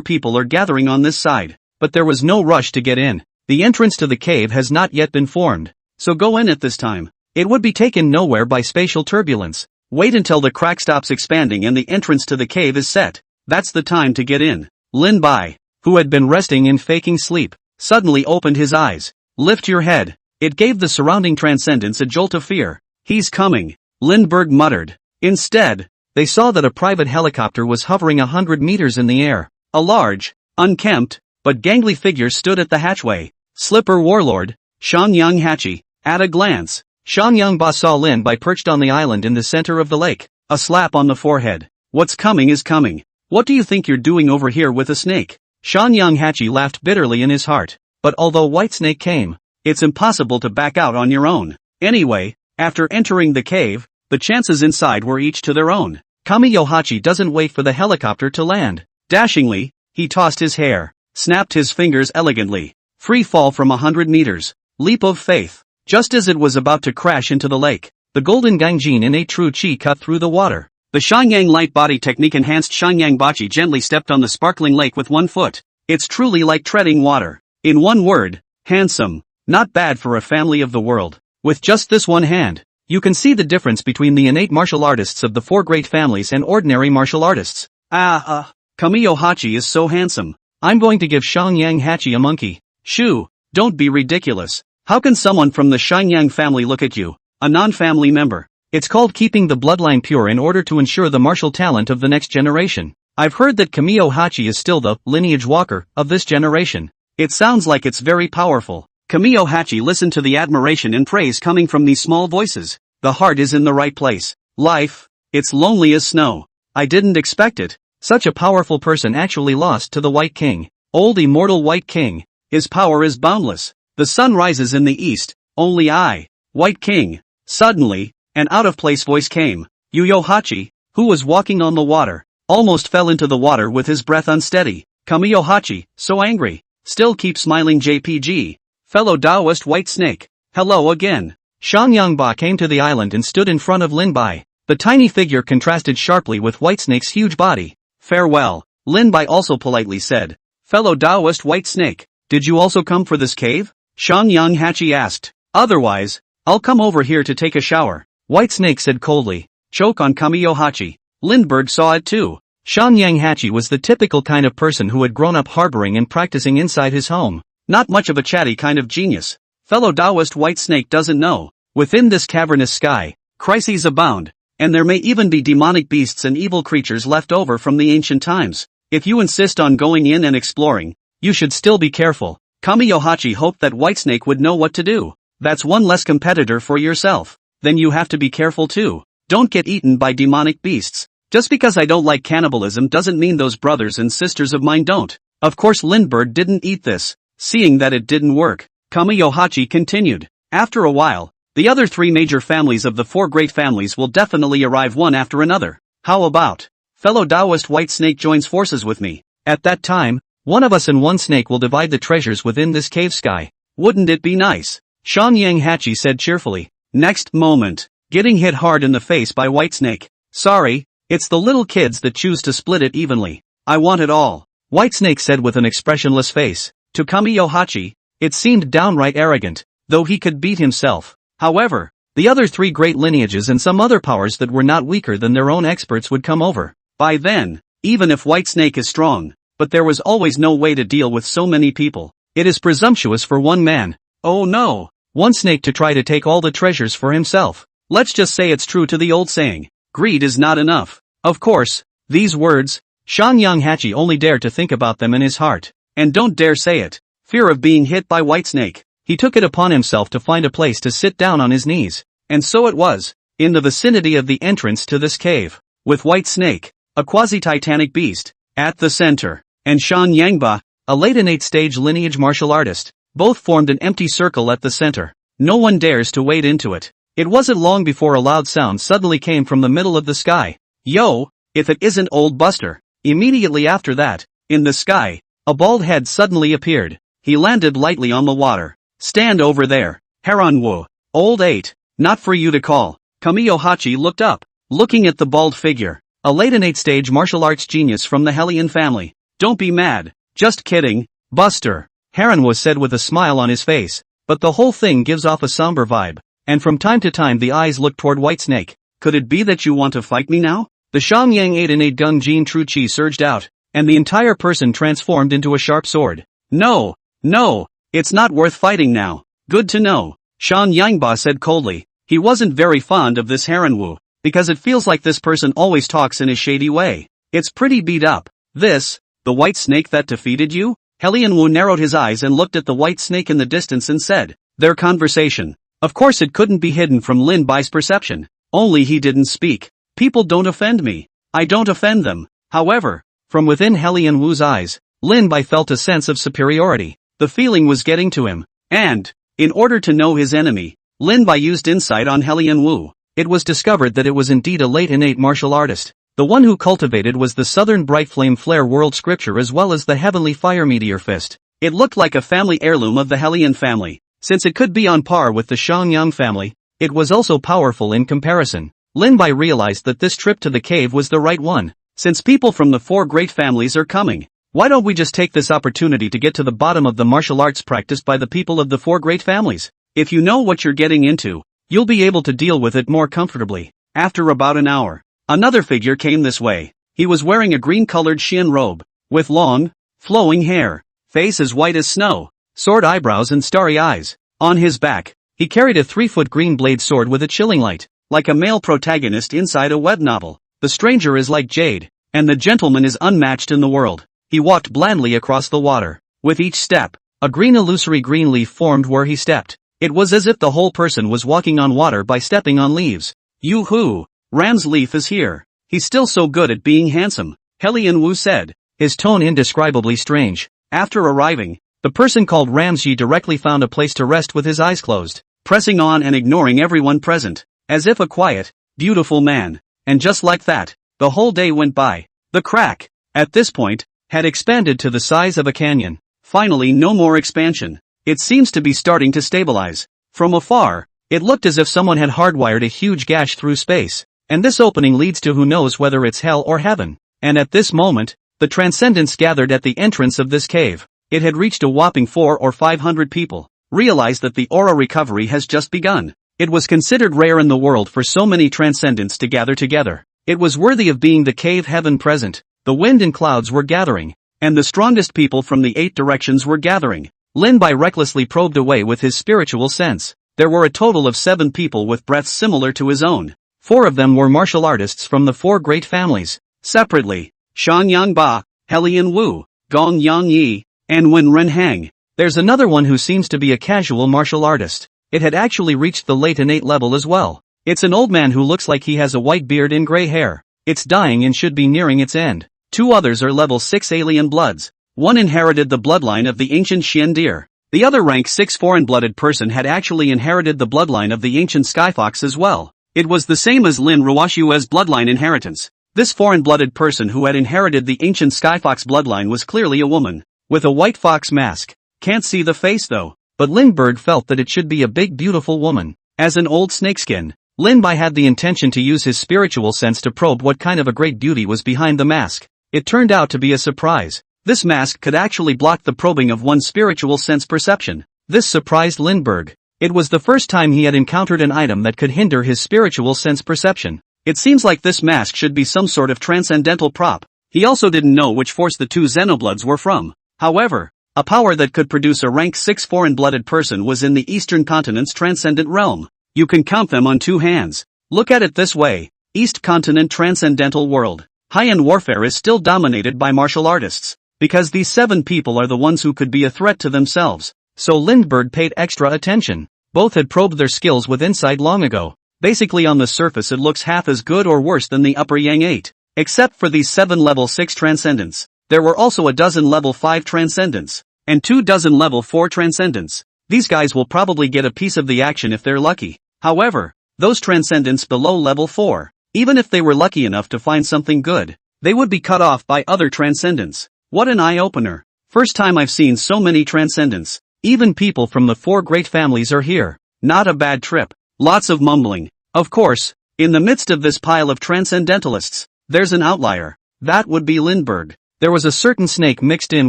people are gathering on this side, but there was no rush to get in. The entrance to the cave has not yet been formed, so go in at this time. It would be taken nowhere by spatial turbulence. Wait until the crack stops expanding and the entrance to the cave is set. That's the time to get in. Lin Bai, who had been resting in faking sleep, suddenly opened his eyes. Lift your head. It gave the surrounding transcendence a jolt of fear. He's coming, Lindbergh muttered. Instead, they saw that a private helicopter was hovering 100 meters in the air. A large, unkempt, but gangly figure stood at the hatchway. Slipper Warlord, Shanyang Hachi. At a glance, Shanyang Ba saw Lin Bai perched on the island in the center of the lake. A slap on the forehead. What's coming is coming. What do you think you're doing over here with a snake? Shanyang Hachi laughed bitterly in his heart. But although White Snake came, it's impossible to back out on your own. Anyway, after entering the cave, the chances inside were each to their own. Kamiyohachi doesn't wait for the helicopter to land. Dashingly, he tossed his hair, snapped his fingers elegantly. Free fall from 100 meters. Leap of faith. Just as it was about to crash into the lake, the golden Gangjin innate true chi cut through the water. The Shenyang light body technique enhanced Shenyang Bachi gently stepped on the sparkling lake with one foot. It's truly like treading water. In one word, handsome. Not bad for a family of the world. With just this one hand, you can see the difference between the innate martial artists of the four great families and ordinary martial artists. Kamiyohachi is so handsome. I'm going to give Shenyang Hachi a monkey. Shoo, don't be ridiculous. How can someone from the Shenyang family look at you, a non-family member? It's called keeping the bloodline pure in order to ensure the martial talent of the next generation. I've heard that Kamiyohachi is still the lineage walker of this generation. It sounds like it's very powerful. Kamiyohachi listened to the admiration and praise coming from these small voices. The heart is in the right place. Life, it's lonely as snow. I didn't expect it. Such a powerful person actually lost to the White King. Old immortal White King. His power is boundless. The sun rises in the east. Only I, White King. Suddenly, an out-of-place voice came. Yuyohachi, who was walking on the water, almost fell into the water with his breath unsteady. Kamiyohachi, so angry. Still keep smiling JPG. Fellow Taoist White Snake. Hello again. Shanyang Ba came to the island and stood in front of Lin Bai. The tiny figure contrasted sharply with White Snake's huge body. Farewell, Lin Bai also politely said. Fellow Taoist White Snake, did you also come for this cave? Shanyang Hachi asked. Otherwise, I'll come over here to take a shower. White Snake said coldly. Choke on Kamiyohachi. Lindbergh saw it too. Shanyang Hachi was the typical kind of person who had grown up harboring and practicing inside his home. Not much of a chatty kind of genius. Fellow Taoist White Snake doesn't know. Within this cavernous sky, crises abound, and there may even be demonic beasts and evil creatures left over from the ancient times. If you insist on going in and exploring, you should still be careful. Kamiyohachi hoped that White Snake would know what to do. That's one less competitor for yourself. Then you have to be careful too. Don't get eaten by demonic beasts. Just because I don't like cannibalism doesn't mean those brothers and sisters of mine don't. Of course Lindbergh didn't eat this. Seeing that it didn't work, Kamiyohachi continued. After a while, the other three major families of the four great families will definitely arrive one after another. How about, fellow Taoist White Snake joins forces with me? At that time, one of us and one snake will divide the treasures within this cave sky. Wouldn't it be nice? Shanyang Hachi said cheerfully. Next moment, getting hit hard in the face by White Snake. Sorry, it's the little kids that choose to split it evenly. I want it all. White Snake said with an expressionless face. To Kamiyohachi, it seemed downright arrogant, though he could beat himself. However, the other three great lineages and some other powers that were not weaker than their own experts would come over. By then, even if White Snake is strong, but there was always no way to deal with so many people. It is presumptuous for one man. Oh no, one snake to try to take all the treasures for himself. Let's just say it's true to the old saying, greed is not enough. Of course, these words, Shanyang Hachi only dared to think about them in his heart. And don't dare say it. Fear of being hit by White Snake. He took it upon himself to find a place to sit down on his knees. And so it was, in the vicinity of the entrance to this cave, with White Snake, a quasi-titanic beast, at the center, and Shan Yangba, a late innate stage lineage martial artist. Both formed an empty circle at the center. No one dares to wade into it. It wasn't long before a loud sound suddenly came from the middle of the sky. Yo, if it isn't Old Buster. Immediately after that, in the sky, a bald head suddenly appeared. He landed lightly on the water. Stand over there, Haranwu. Old 8, not for you to call. Kamiyohachi looked up, looking at the bald figure. A late innate stage martial arts genius from the Hellion family. Don't be mad. Just kidding, Buster. Haranwu said with a smile on his face. But the whole thing gives off a somber vibe. and from time to time the eyes looked toward White Snake. Could it be that you want to fight me now? The Shangyang 8 and 8 Gung Jin Tru Chi surged out, and the entire person transformed into a sharp sword. No, no, it's not worth fighting now. Good to know, Shan Yangba said coldly. He wasn't very fond of this Heronwu, because it feels like this person always talks in a shady way. It's pretty beat up. This, the White Snake that defeated you? Helianwu narrowed his eyes and looked at the White Snake in the distance and said, their conversation. Of course it couldn't be hidden from Lin Bai's perception. Only he didn't speak. People don't offend me. I don't offend them. However, from within Helian Wu's eyes, Lin Bai felt a sense of superiority. The feeling was getting to him. And, in order to know his enemy, Lin Bai used insight on Helian Wu. It was discovered that it was indeed a late innate martial artist. The one who cultivated was the Southern Bright Flame Flare World Scripture as well as the Heavenly Fire Meteor Fist. It looked like a family heirloom of the Helian family. Since it could be on par with the Shangyang family, it was also powerful in comparison. Lin Bai realized that this trip to the cave was the right one. Since people from the 4 great families are coming, why don't we just take this opportunity to get to the bottom of the martial arts practiced by the people of the 4 great families? If you know what you're getting into, you'll be able to deal with it more comfortably. After about an hour, another figure came this way. He was wearing a green-colored Xian robe, with long, flowing hair, face as white as snow, sword eyebrows and starry eyes. On his back, he carried a 3-foot green blade sword with a chilling light, like a male protagonist inside a web novel. The stranger is like jade, and the gentleman is unmatched in the world. He walked blandly across the water. With each step, a green illusory green leaf formed where he stepped. It was as if the whole person was walking on water by stepping on leaves. Yoo-hoo! Ram's leaf is here. He's still so good at being handsome, Helian Wu said, his tone indescribably strange. After arriving, the person called Ramsji directly found a place to rest with his eyes closed, pressing on and ignoring everyone present, as if a quiet, beautiful man. And just like that, the whole day went by. The crack, at this point, had expanded to the size of a canyon. Finally, no more expansion. It seems to be starting to stabilize. From afar, it looked as if someone had hardwired a huge gash through space, and this opening leads to who knows whether it's hell or heaven. And at this moment, the transcendents gathered at the entrance of this cave. It had reached a whopping 400 or 500 people. Realized that the aura recovery has just begun. It was considered rare in the world for so many transcendents to gather together. It was worthy of being the cave heaven present. The wind and clouds were gathering, and the strongest people from the 8 directions were gathering. Lin Bai recklessly probed away with his spiritual sense. There were a total of 7 people with breaths similar to his own. 4 of them were martial artists from the 4 great families. Separately, Shan Yangba, Helian Wu, Gong Yang Yi, and Wen Ren Hang. There's another one who seems to be a casual martial artist. It had actually reached the late innate level as well. It's an old man who looks like he has a white beard and gray hair. It's dying and should be nearing its end. 2 others are level 6 alien bloods. One inherited the bloodline of the ancient Xian deer. The other rank 6 foreign-blooded person had actually inherited the bloodline of the ancient skyfox as well. It was the same as Lin Ruoshua's bloodline inheritance. This foreign-blooded person who had inherited the ancient skyfox bloodline was clearly a woman, with a white fox mask. Can't see the face though. But Lindbergh felt that it should be a big beautiful woman. As an old snakeskin, Lin Bai had the intention to use his spiritual sense to probe what kind of a great beauty was behind the mask. It turned out to be a surprise. This mask could actually block the probing of one's spiritual sense perception. This surprised Lindbergh. It was the first time he had encountered an item that could hinder his spiritual sense perception. It seems like this mask should be some sort of transcendental prop. He also didn't know which force the 2 Xenobloods were from. However, a power that could produce a rank 6 foreign-blooded person was in the Eastern Continent's transcendent realm. You can count them on 2 hands. Look at it this way. East Continent Transcendental World. High-end warfare is still dominated by martial artists. Because these 7 people are the ones who could be a threat to themselves. So Lindbergh paid extra attention. Both had probed their skills with insight long ago. Basically on the surface it looks half as good or worse than the upper Yang 8. Except for these 7 level 6 transcendents. There were also a dozen level 5 transcendents, and 2 dozen level 4 transcendents. These guys will probably get a piece of the action if they're lucky. However, those transcendents below level 4, even if they were lucky enough to find something good, they would be cut off by other transcendents. What an eye-opener. First time I've seen so many transcendents. Even people from the 4 great families are here. Not a bad trip. Lots of mumbling. Of course, in the midst of this pile of transcendentalists, there's an outlier. That would be Lindbergh. There was a certain snake mixed in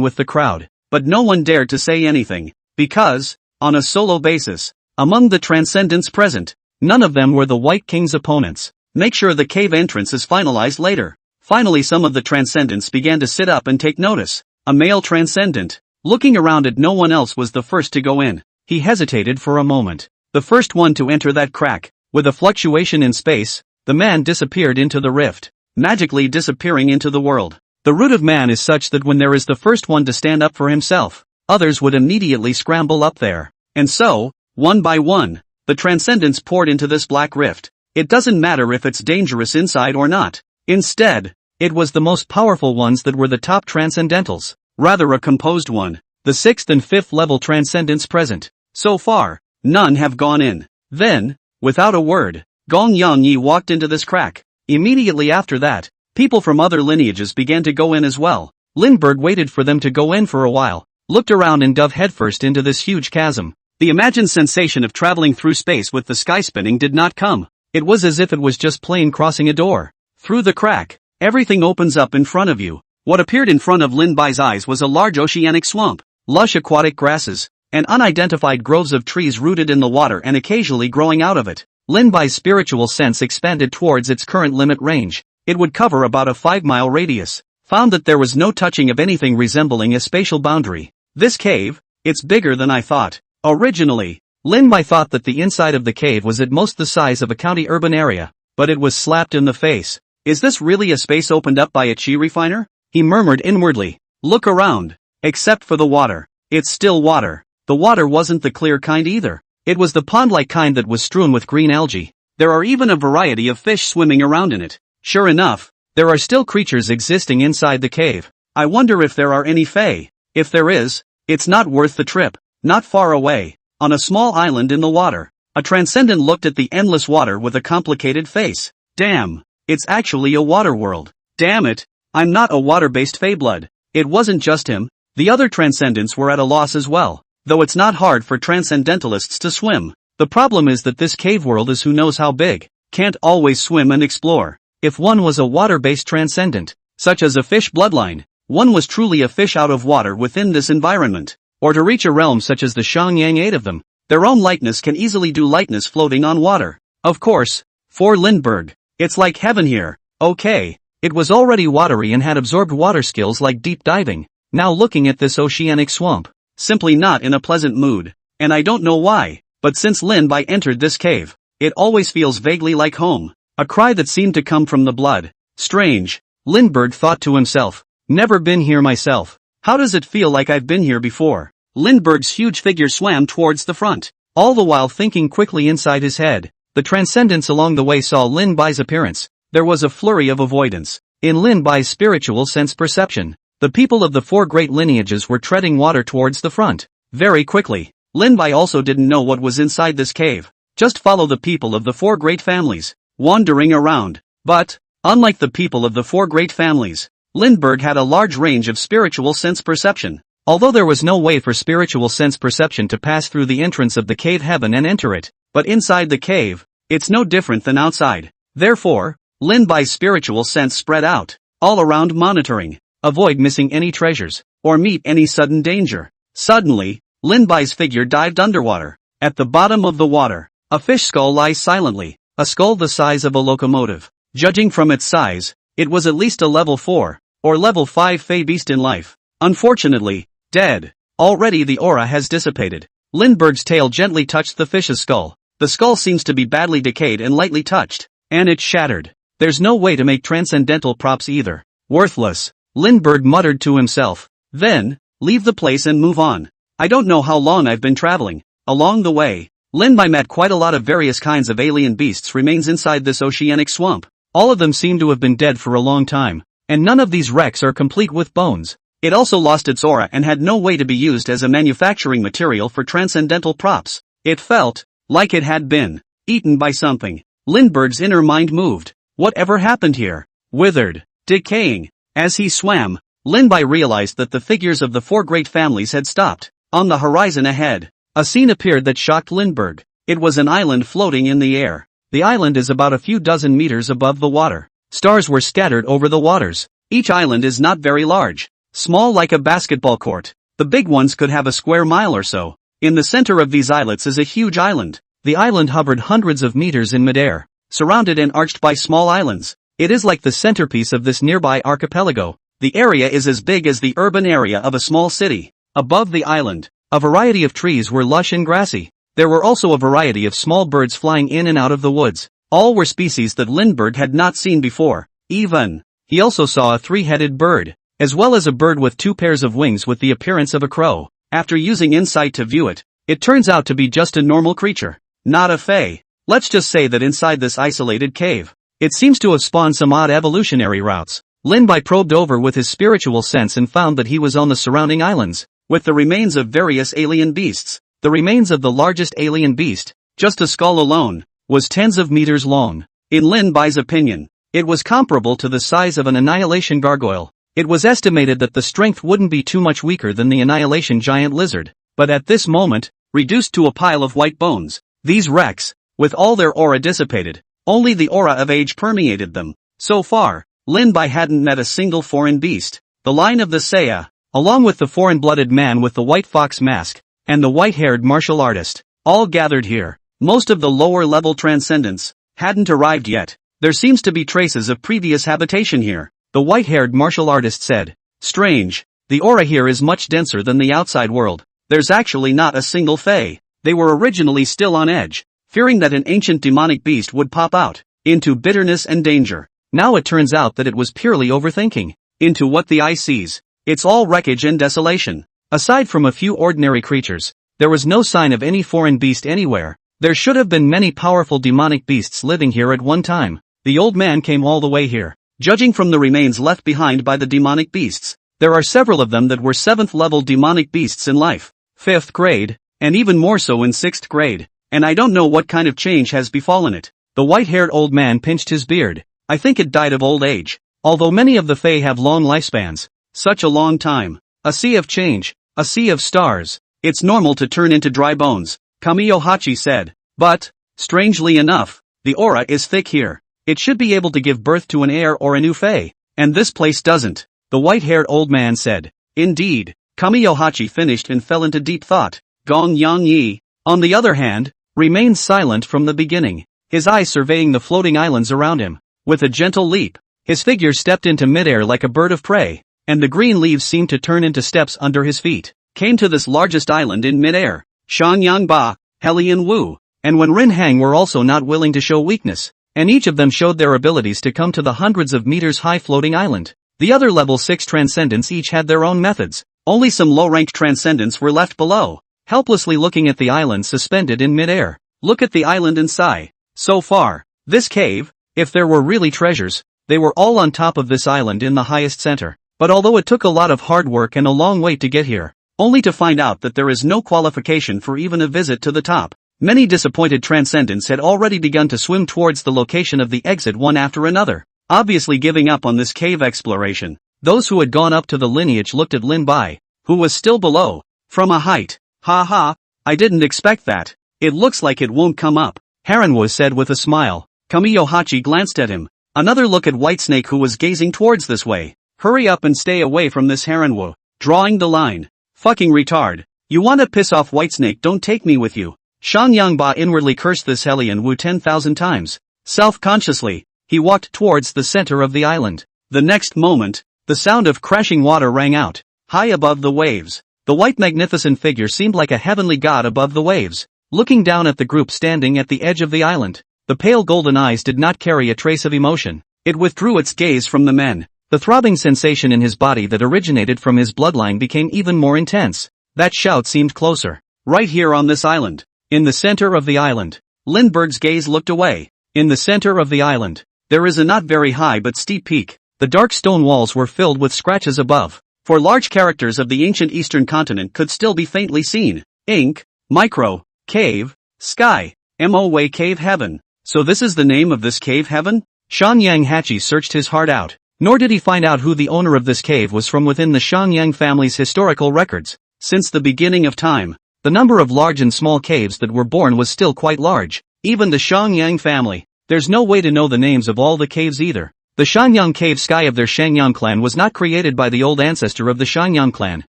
with the crowd, but no one dared to say anything, because, on a solo basis, Among the transcendents present, none of them were the White King's opponents. Make sure the cave entrance is finalized later. Finally, some of the transcendents began to sit up and take notice. A male transcendent, looking around at no one else, was the first to go in. He hesitated for a moment. The first one to enter that crack. With a fluctuation in space, the man disappeared into the rift, magically disappearing into the world. The root of man is such that when there is the first one to stand up for himself, others would immediately scramble up there. And so, one by one, the transcendents poured into this black rift. It doesn't matter if it's dangerous inside or not. Instead, it was the most powerful ones that were the top transcendentals. Rather a composed one. The 6th and 5th level transcendents present. So far, none have gone in. Then, without a word, Gong Yang Yi walked into this crack. Immediately after that, people from other lineages began to go in as well. Lindbergh waited for them to go in for a while, looked around and dove headfirst into this huge chasm. The imagined sensation of traveling through space with the sky spinning did not come. It was as if it was just plain crossing a door. Through the crack, everything opens up in front of you. What appeared in front of Lin Bai's eyes was a large oceanic swamp, lush aquatic grasses, and unidentified groves of trees rooted in the water and occasionally growing out of it. Lin Bai's spiritual sense expanded towards its current limit range. It would cover about a 5-mile radius. Found that there was no touching of anything resembling a spatial boundary. This cave, it's bigger than I thought. Originally, Lin Bai thought that the inside of the cave was at most the size of a county urban area, but it was slapped in the face. Is this really a space opened up by a chi refiner? He murmured inwardly. Look around. Except for the water. It's still water. The water wasn't the clear kind either. It was the pond-like kind that was strewn with green algae. There are even a variety of fish swimming around in it. Sure enough, there are still creatures existing inside the cave. I wonder if there are any fae. If there is, it's not worth the trip. Not far away, on a small island in the water, a transcendent looked at the endless water with a complicated face. Damn, it's actually a water world. Damn it, I'm not a water-based fae-blood. It wasn't just him, the other transcendents were at a loss as well. Though it's not hard for transcendentalists to swim. The problem is that this cave world is who knows how big. Can't always swim and explore. If one was a water-based transcendent, such as a fish bloodline, one was truly a fish out of water within this environment. Or to reach a realm such as the Shangyang 8 of them, their own lightness can easily do lightness floating on water. Of course, for Lindbergh, it's like heaven here. Okay, it was already watery and had absorbed water skills like deep diving. Now looking at this oceanic swamp, simply not in a pleasant mood. And I don't know why, but since Lin Bai entered this cave, it always feels vaguely like home. A cry that seemed to come from the blood. Strange, Lindbergh thought to himself. Never been here myself. How does it feel like I've been here before? Lindbergh's huge figure swam towards the front, all the while thinking quickly inside his head. The transcendents along the way saw Lin Bai's appearance. There was a flurry of avoidance. In Lin Bai's spiritual sense perception, the people of the 4 great lineages were treading water towards the front. Very quickly, Lin Bai also didn't know what was inside this cave. Just follow the people of the 4 great families, wandering around. But, unlike the people of the 4 great families, Lindbergh had a large range of spiritual sense perception. Although there was no way for spiritual sense perception to pass through the entrance of the cave heaven and enter it, but inside the cave, it's no different than outside. Therefore, Lin Bai's spiritual sense spread out, all around monitoring, avoid missing any treasures, or meet any sudden danger. Suddenly, Lin Bai's figure dived underwater. At the bottom of the water, a fish skull lies silently, a skull the size of a locomotive. Judging from its size, it was at least a level 4, or level 5 Fey beast in life. Unfortunately, dead. Already the aura has dissipated. Lindbergh's tail gently touched the fish's skull. The skull seems to be badly decayed and lightly touched, and it's shattered. There's no way to make transcendental props either. Worthless, Lindbergh muttered to himself. Then, leave the place and move on. I don't know how long I've been traveling. Along the way, Lin Bai met quite a lot of various kinds of alien beasts remains inside this oceanic swamp. All of them seem to have been dead for a long time, and none of these wrecks are complete with bones. It also lost its aura and had no way to be used as a manufacturing material for transcendental props. It felt like it had been eaten by something. Lindbergh's inner mind moved. Whatever happened here? Withered, decaying. As he swam, Lin Bai realized that the figures of the 4 great families had stopped. On the horizon ahead, a scene appeared that shocked Lindbergh. It was an island floating in the air. The island is about a few dozen meters above the water. Stars were scattered over the waters. Each island is not very large. Small like a basketball court. The big ones could have a square mile or so. In the center of these islets is a huge island. The island hovered hundreds of meters in midair, surrounded and arched by small islands. It is like the centerpiece of this nearby archipelago. The area is as big as the urban area of a small city. Above the island, a variety of trees were lush and grassy. There were also a variety of small birds flying in and out of the woods. All were species that Lindbergh had not seen before. He also saw a three-headed bird, as well as a bird with two pairs of wings with the appearance of a crow. After using insight to view it, it turns out to be just a normal creature, not a fae. Let's just say that inside this isolated cave, it seems to have spawned some odd evolutionary routes. Lindbergh probed over with his spiritual sense and found that he was on the surrounding islands, with the remains of various alien beasts. The remains of the largest alien beast, just a skull alone, was tens of meters long. In Lindbergh's opinion, it was comparable to the size of an annihilation gargoyle. It was estimated that the strength wouldn't be too much weaker than the annihilation giant lizard, but at this moment, reduced to a pile of white bones. These wrecks, with all their aura dissipated, only the aura of age permeated them. So far, Lindbergh hadn't met a single foreign beast. The line of the Saya, along with the foreign-blooded man with the white fox mask, and the white-haired martial artist, all gathered here. Most of the lower-level transcendents hadn't arrived yet. There seems to be traces of previous habitation here, the white-haired martial artist said. Strange, the aura here is much denser than the outside world. There's actually not a single fae. They were originally still on edge, fearing that an ancient demonic beast would pop out, into bitterness and danger. Now it turns out that it was purely overthinking. Into what the eye sees, it's all wreckage and desolation. Aside from a few ordinary creatures, there was no sign of any foreign beast anywhere. There should have been many powerful demonic beasts living here at one time. The old man came all the way here. Judging from the remains left behind by the demonic beasts, there are several of them that were 7th level demonic beasts in life, 5th grade, and even more so in 6th grade, and I don't know what kind of change has befallen it. The white-haired old man pinched his beard. I think it died of old age. Although many of the fae have long lifespans, such a long time. A sea of change, a sea of stars. It's normal to turn into dry bones, Kamiyohachi said. But, strangely enough, the aura is thick here. It should be able to give birth to an heir or a new fae, and this place doesn't, the white-haired old man said. Indeed, Kamiyohachi finished and fell into deep thought. Gong Yang Yi, on the other hand, remained silent from the beginning, his eyes surveying the floating islands around him. With a gentle leap, his figure stepped into midair like a bird of prey, and the green leaves seemed to turn into steps under his feet. Came to this largest island in midair. Shanyang Ba, Helian Wu, and Wen Rin Hang were also not willing to show weakness, and each of them showed their abilities to come to the hundreds of meters high floating island. The other level 6 transcendents each had their own methods. Only some low-ranked transcendents were left below, helplessly looking at the island suspended in midair. Look at the island and sigh. So far, this cave, if there were really treasures, they were all on top of this island in the highest center. But although it took a lot of hard work and a long way to get here, only to find out that there is no qualification for even a visit to the top, many disappointed transcendents had already begun to swim towards the location of the exit one after another, obviously giving up on this cave exploration. Those who had gone up to the lineage looked at Lin Bai, who was still below, from a height. Ha ha, I didn't expect that. It looks like it won't come up, Haranwu said with a smile. Kamiyohachi glanced at him. Another look at Whitesnake, who was gazing towards this way. Hurry up and stay away from this Haranwu. Drawing the line. Fucking retard. You wanna piss off Whitesnake, don't take me with you. Shanyang Ba inwardly cursed this Helian Wu 10,000 times. Self-consciously, he walked towards the center of the island. The next moment, the sound of crashing water rang out, high above the waves. The white magnificent figure seemed like a heavenly god above the waves, looking down at the group standing at the edge of the island. The pale golden eyes did not carry a trace of emotion. It withdrew its gaze from the men. The throbbing sensation in his body that originated from his bloodline became even more intense. That shout seemed closer. Right here on this island. In the center of the island. Lindbergh's gaze looked away. In the center of the island, there is a not very high but steep peak. The dark stone walls were filled with scratches above. For large characters of the ancient eastern continent could still be faintly seen. Ink, micro, cave, sky, MOA cave heaven. So this is the name of this cave heaven? Shanyang Hachi searched his heart out. Nor did he find out who the owner of this cave was from within the Shanyang family's historical records. Since the beginning of time, the number of large and small caves that were born was still quite large. Even the Shanyang family. There's no way to know the names of all the caves either. The Shanyang cave sky of their Shangyang clan was not created by the old ancestor of the Shanyang clan.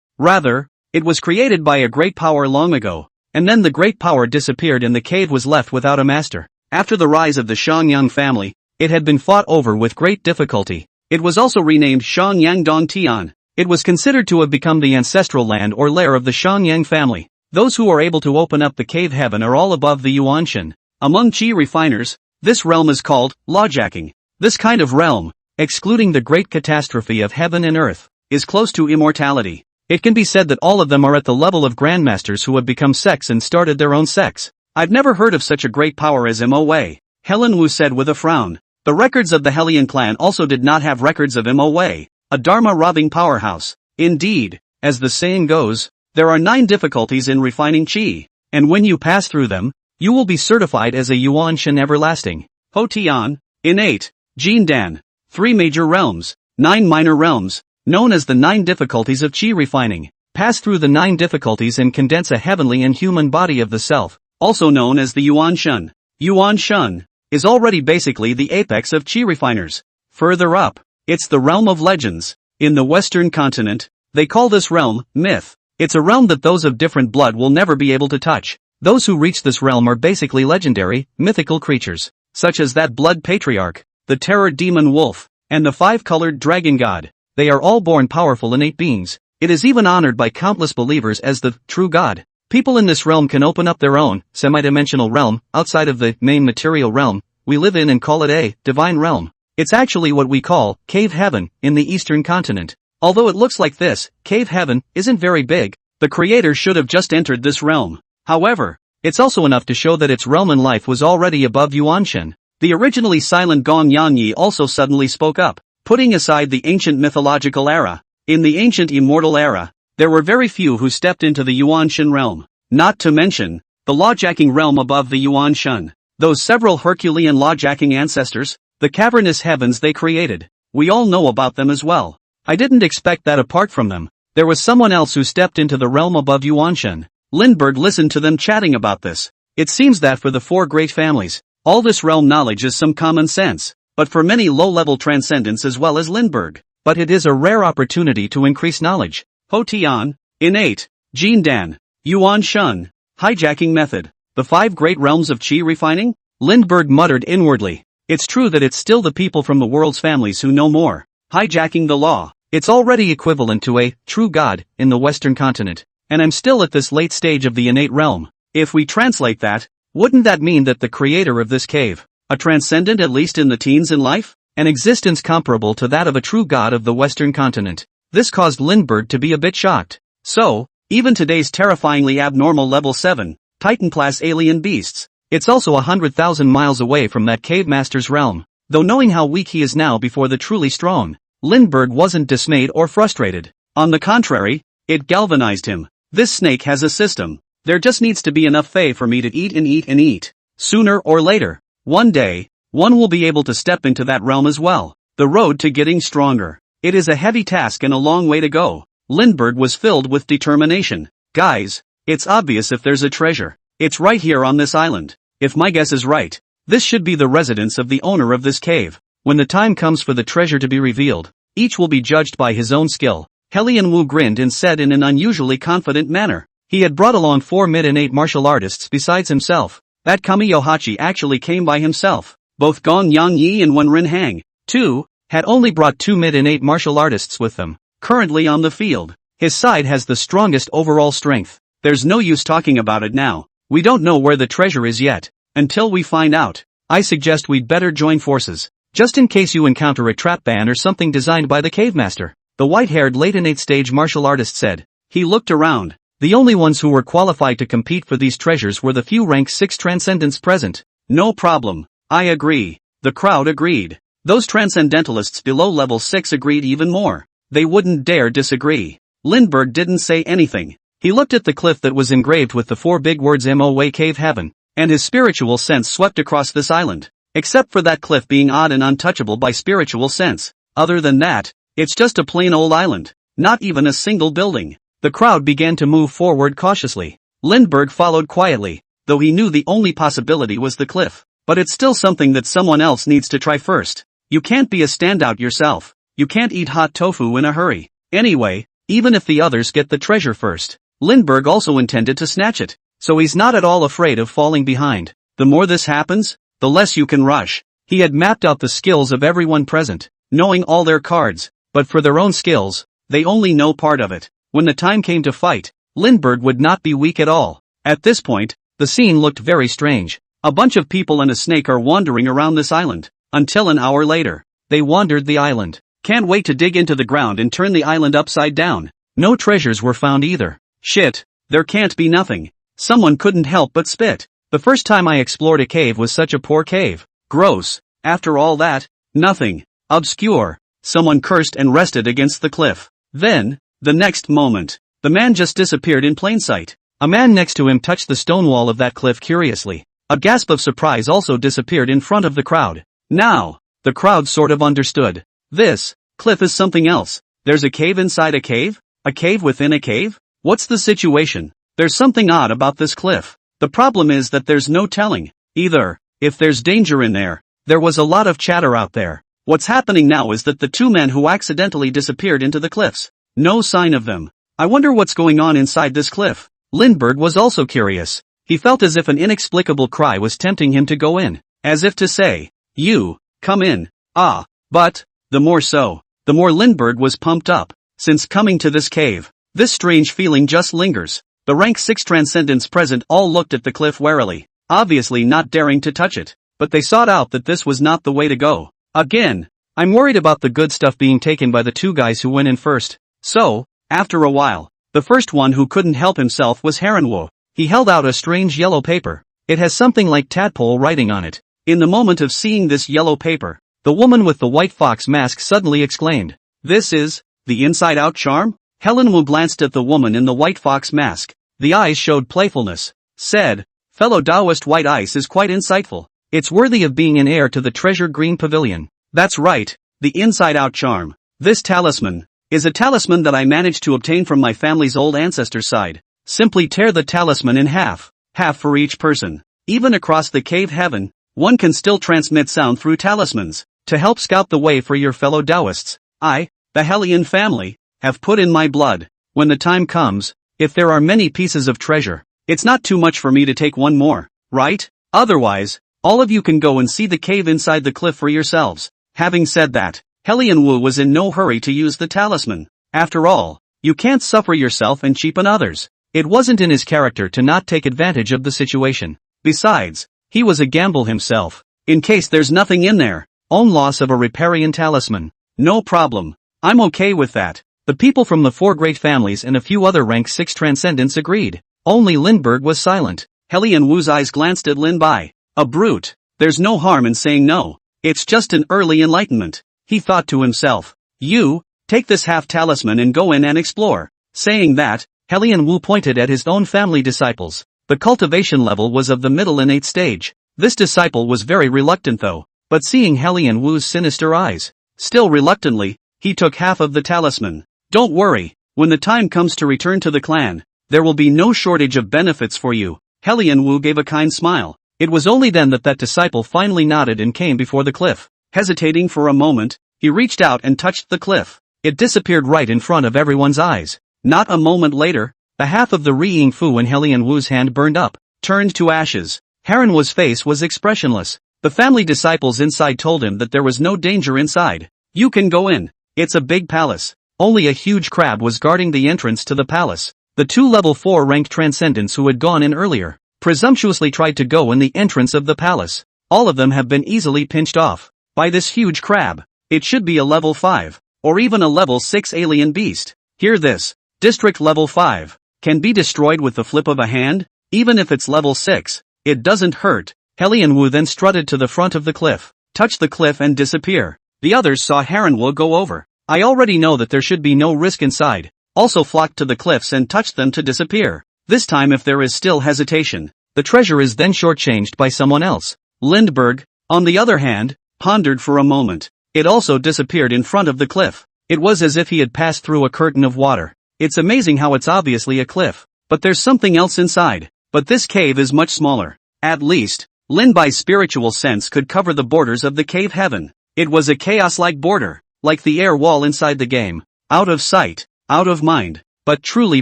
Rather, it was created by a great power long ago. and then the great power disappeared and the cave was left without a master. After the rise of the Xiangyang family, it had been fought over with great difficulty. It was also renamed Xiangyang Dongtian. It was considered to have become the ancestral land or lair of the Xiangyang family. Those who are able to open up the cave heaven are all above the Yuanshan. Among qi refiners, this realm is called lawjacking. This kind of realm, excluding the great catastrophe of heaven and earth, is close to immortality. It can be said that all of them are at the level of grandmasters who have become sects and started their own sects. I've never heard of such a great power as Moa. Helen Wu said with a frown. The records of the Helian clan also did not have records of Moa, a dharma-robbing powerhouse. Indeed, as the saying goes, there are 9 difficulties in refining qi, and when you pass through them, you will be certified as a Yuanshan everlasting. Ho Tian, innate, Jin Dan, 3 major realms, 9 minor realms, known as the 9 difficulties of qi refining. Pass through the 9 difficulties and condense a heavenly and human body of the self, also known as the Yuanshan. Yuanshan is already basically the apex of qi refiners. Further up, it's the realm of legends. In the Western continent, they call this realm myth. It's a realm that those of different blood will never be able to touch. Those who reach this realm are basically legendary, mythical creatures, such as that blood patriarch, the terror demon wolf, and the 5-colored dragon god. They are all born powerful innate beings. It is even honored by countless believers as the true god. People in this realm can open up their own semi-dimensional realm outside of the main material realm we live in and call it a divine realm. It's actually what we call cave heaven in the Eastern continent. Although it looks like this, cave heaven isn't very big. The creator should have just entered this realm. However, it's also enough to show that its realm and life was already above Yuanshan. The originally silent Gong Yanyi also suddenly spoke up, putting aside the ancient mythological era. In the ancient immortal era, there were very few who stepped into the Yuanshan realm, not to mention the lawjacking realm above the Yuanshan. Those several Herculean lawjacking ancestors, the cavernous heavens they created, we all know about them as well. I didn't expect that apart from them, there was someone else who stepped into the realm above Yuanshan. Lindbergh listened to them chatting about this. It seems that for the 4 great families, all this realm knowledge is some common sense, but for many low-level transcendents as well as Lindbergh. But it is a rare opportunity to increase knowledge. Ho Tian, innate, Jin Dan, Yuanshan, hijacking method. The 5 great realms of qi refining? Lindbergh muttered inwardly. It's true that it's still the people from the world's families who know more. Hijacking the law. It's already equivalent to a true god in the Western continent, and I'm still at this late stage of the innate realm. If we translate that, wouldn't that mean that the creator of this cave, a transcendent at least in the teens in life, an existence comparable to that of a true god of the Western continent? This caused Lindbergh to be a bit shocked. So, even today's terrifyingly abnormal level 7, Titan-class alien beasts, it's also 100,000 miles away from that cave master's realm. Though knowing how weak he is now before the truly strong, Lindbergh wasn't dismayed or frustrated. On the contrary, it galvanized him. This snake has a system. There just needs to be enough fae for me to eat and eat and eat. Sooner or later, one day, one will be able to step into that realm as well. The road to getting stronger. It is a heavy task and a long way to go. Lindbergh was filled with determination. Guys, it's obvious if there's a treasure. It's right here on this island. If my guess is right, this should be the residence of the owner of this cave. When the time comes for the treasure to be revealed, each will be judged by his own skill. Helian Wu grinned and said in an unusually confident manner. He had brought along 4 mid-innate martial artists besides himself. That Kamiyohachi actually came by himself. Both Gong Yang and Wenrin Hang, too, had only brought 2 mid-innate martial artists with them. Currently on the field, his side has the strongest overall strength. There's no use talking about it now. We don't know where the treasure is yet. Until we find out, I suggest we'd better join forces. Just in case you encounter a trap ban or something designed by the cave master, the white-haired late innate stage martial artist said. He looked around. The only ones who were qualified to compete for these treasures were the few rank 6 transcendents present. No problem. I agree. The crowd agreed. Those transcendentalists below level 6 agreed even more. They wouldn't dare disagree. Lindbergh didn't say anything. He looked at the cliff that was engraved with the 4 big words Moa Cave Heaven, and his spiritual sense swept across this island. Except for that cliff being odd and untouchable by spiritual sense. Other than that, it's just a plain old island. Not even a single building. The crowd began to move forward cautiously. Lindbergh followed quietly, though he knew the only possibility was the cliff. But it's still something that someone else needs to try first. You can't be a standout yourself. You can't eat hot tofu in a hurry. Anyway, even if the others get the treasure first, Lindbergh also intended to snatch it. so he's not at all afraid of falling behind. The more this happens, the less you can rush. He had mapped out the skills of everyone present, knowing all their cards, but for their own skills, they only know part of it. When the time came to fight, Lindbergh would not be weak at all. At this point, the scene looked very strange. A bunch of people and a snake are wandering around this island. Until an hour later, they wandered the island. Can't wait to dig into the ground and turn the island upside down. No treasures were found either. Shit, there can't be nothing. Someone couldn't help but spit. The first time I explored a cave was such a poor cave. Gross. After all that, nothing. Obscure. Someone cursed and rested against the cliff. Then, the next moment, the man just disappeared in plain sight. A man next to him touched the stone wall of that cliff curiously. A gasp of surprise also disappeared in front of the crowd. Now, the crowd sort of understood. This cliff is something else. There's a cave inside a cave? A cave within a cave? What's the situation? There's something odd about this cliff. The problem is that there's no telling. Either, if there's danger in there. There was a lot of chatter out there. What's happening now is that the two men who accidentally disappeared into the cliffs. No sign of them. I wonder what's going on inside this cliff. Lindbergh was also curious. He felt as if an inexplicable cry was tempting him to go in. As if to say, you, come in. But, the more Lindbergh was pumped up. Since coming to this cave, this strange feeling just lingers. The rank 6 transcendents present all looked at the cliff warily, obviously not daring to touch it. But they sought out that this was not the way to go. Again, I'm worried about the good stuff being taken by the two guys who went in first. So, after a while, the first one who couldn't help himself was Harenwo. He held out a strange yellow paper. It has something like tadpole writing on it. In the moment of seeing this yellow paper, the woman with the white fox mask suddenly exclaimed, "This is the inside-out charm?" Harenwo glanced at the woman in the white fox mask. The eyes showed playfulness. Said, "Fellow Taoist, white ice is quite insightful. It's worthy of being an heir to the treasure green pavilion." That's right, the inside-out charm. This talisman is a talisman that I managed to obtain from my family's old ancestor side. Simply tear the talisman in half for each person. Even across the cave heaven, one can still transmit sound through talismans, to help scout the way for your fellow Taoists. I, the Hellion family, have put in my blood. When the time comes, if there are many pieces of treasure, it's not too much for me to take one more, right? Otherwise, all of you can go and see the cave inside the cliff for yourselves. Having said that, Hellion Wu was in no hurry to use the talisman. After all, you can't suffer yourself and cheapen others. It wasn't in his character to not take advantage of the situation. Besides, he was a gamble himself. In case there's nothing in there, own loss of a riparian talisman. No problem. I'm okay with that. The people from the 4 great families and a few other rank 6 transcendents agreed. Only Lindbergh was silent. Hellion Wu's eyes glanced at Lin Bai. A brute. There's no harm in saying no. It's just an early enlightenment. He thought to himself. You, take this half talisman and go in and explore. Saying that, Hellion Wu pointed at his own family disciples. The cultivation level was of the middle innate stage. This disciple was very reluctant though, but seeing Hellion Wu's sinister eyes, still reluctantly, he took half of the talisman. Don't worry, when the time comes to return to the clan, there will be no shortage of benefits for you. Hellion Wu gave a kind smile. It was only then that disciple finally nodded and came before the cliff. Hesitating for a moment, he reached out and touched the cliff. It disappeared right in front of everyone's eyes. Not a moment later, the half of the Riing Fu in Hellion Wu's hand burned up, turned to ashes. Harenwo's face was expressionless. The family disciples inside told him that there was no danger inside. You can go in. It's a big palace. Only a huge crab was guarding the entrance to the palace. The 2 level 4 ranked transcendents who had gone in earlier presumptuously tried to go in the entrance of the palace. All of them have been easily pinched off by this huge crab. It should be a level 5, or even a level 6 alien beast. Hear this. District level 5 can be destroyed with the flip of a hand, even if it's level 6. It doesn't hurt. Hellion Wu then strutted to the front of the cliff, touched the cliff and disappear. The others saw Harenwo go over. I already know that there should be no risk inside. Also flocked to the cliffs and touched them to disappear. This time if there is still hesitation, the treasure is then shortchanged by someone else. Lindbergh, on the other hand, pondered for a moment. It also disappeared in front of the cliff. It was as if he had passed through a curtain of water. It's amazing how it's obviously a cliff, but there's something else inside. But this cave is much smaller. At least, Lin Bai's spiritual sense could cover the borders of the cave heaven. It was a chaos-like border, like the air wall inside the game. Out of sight, out of mind, but truly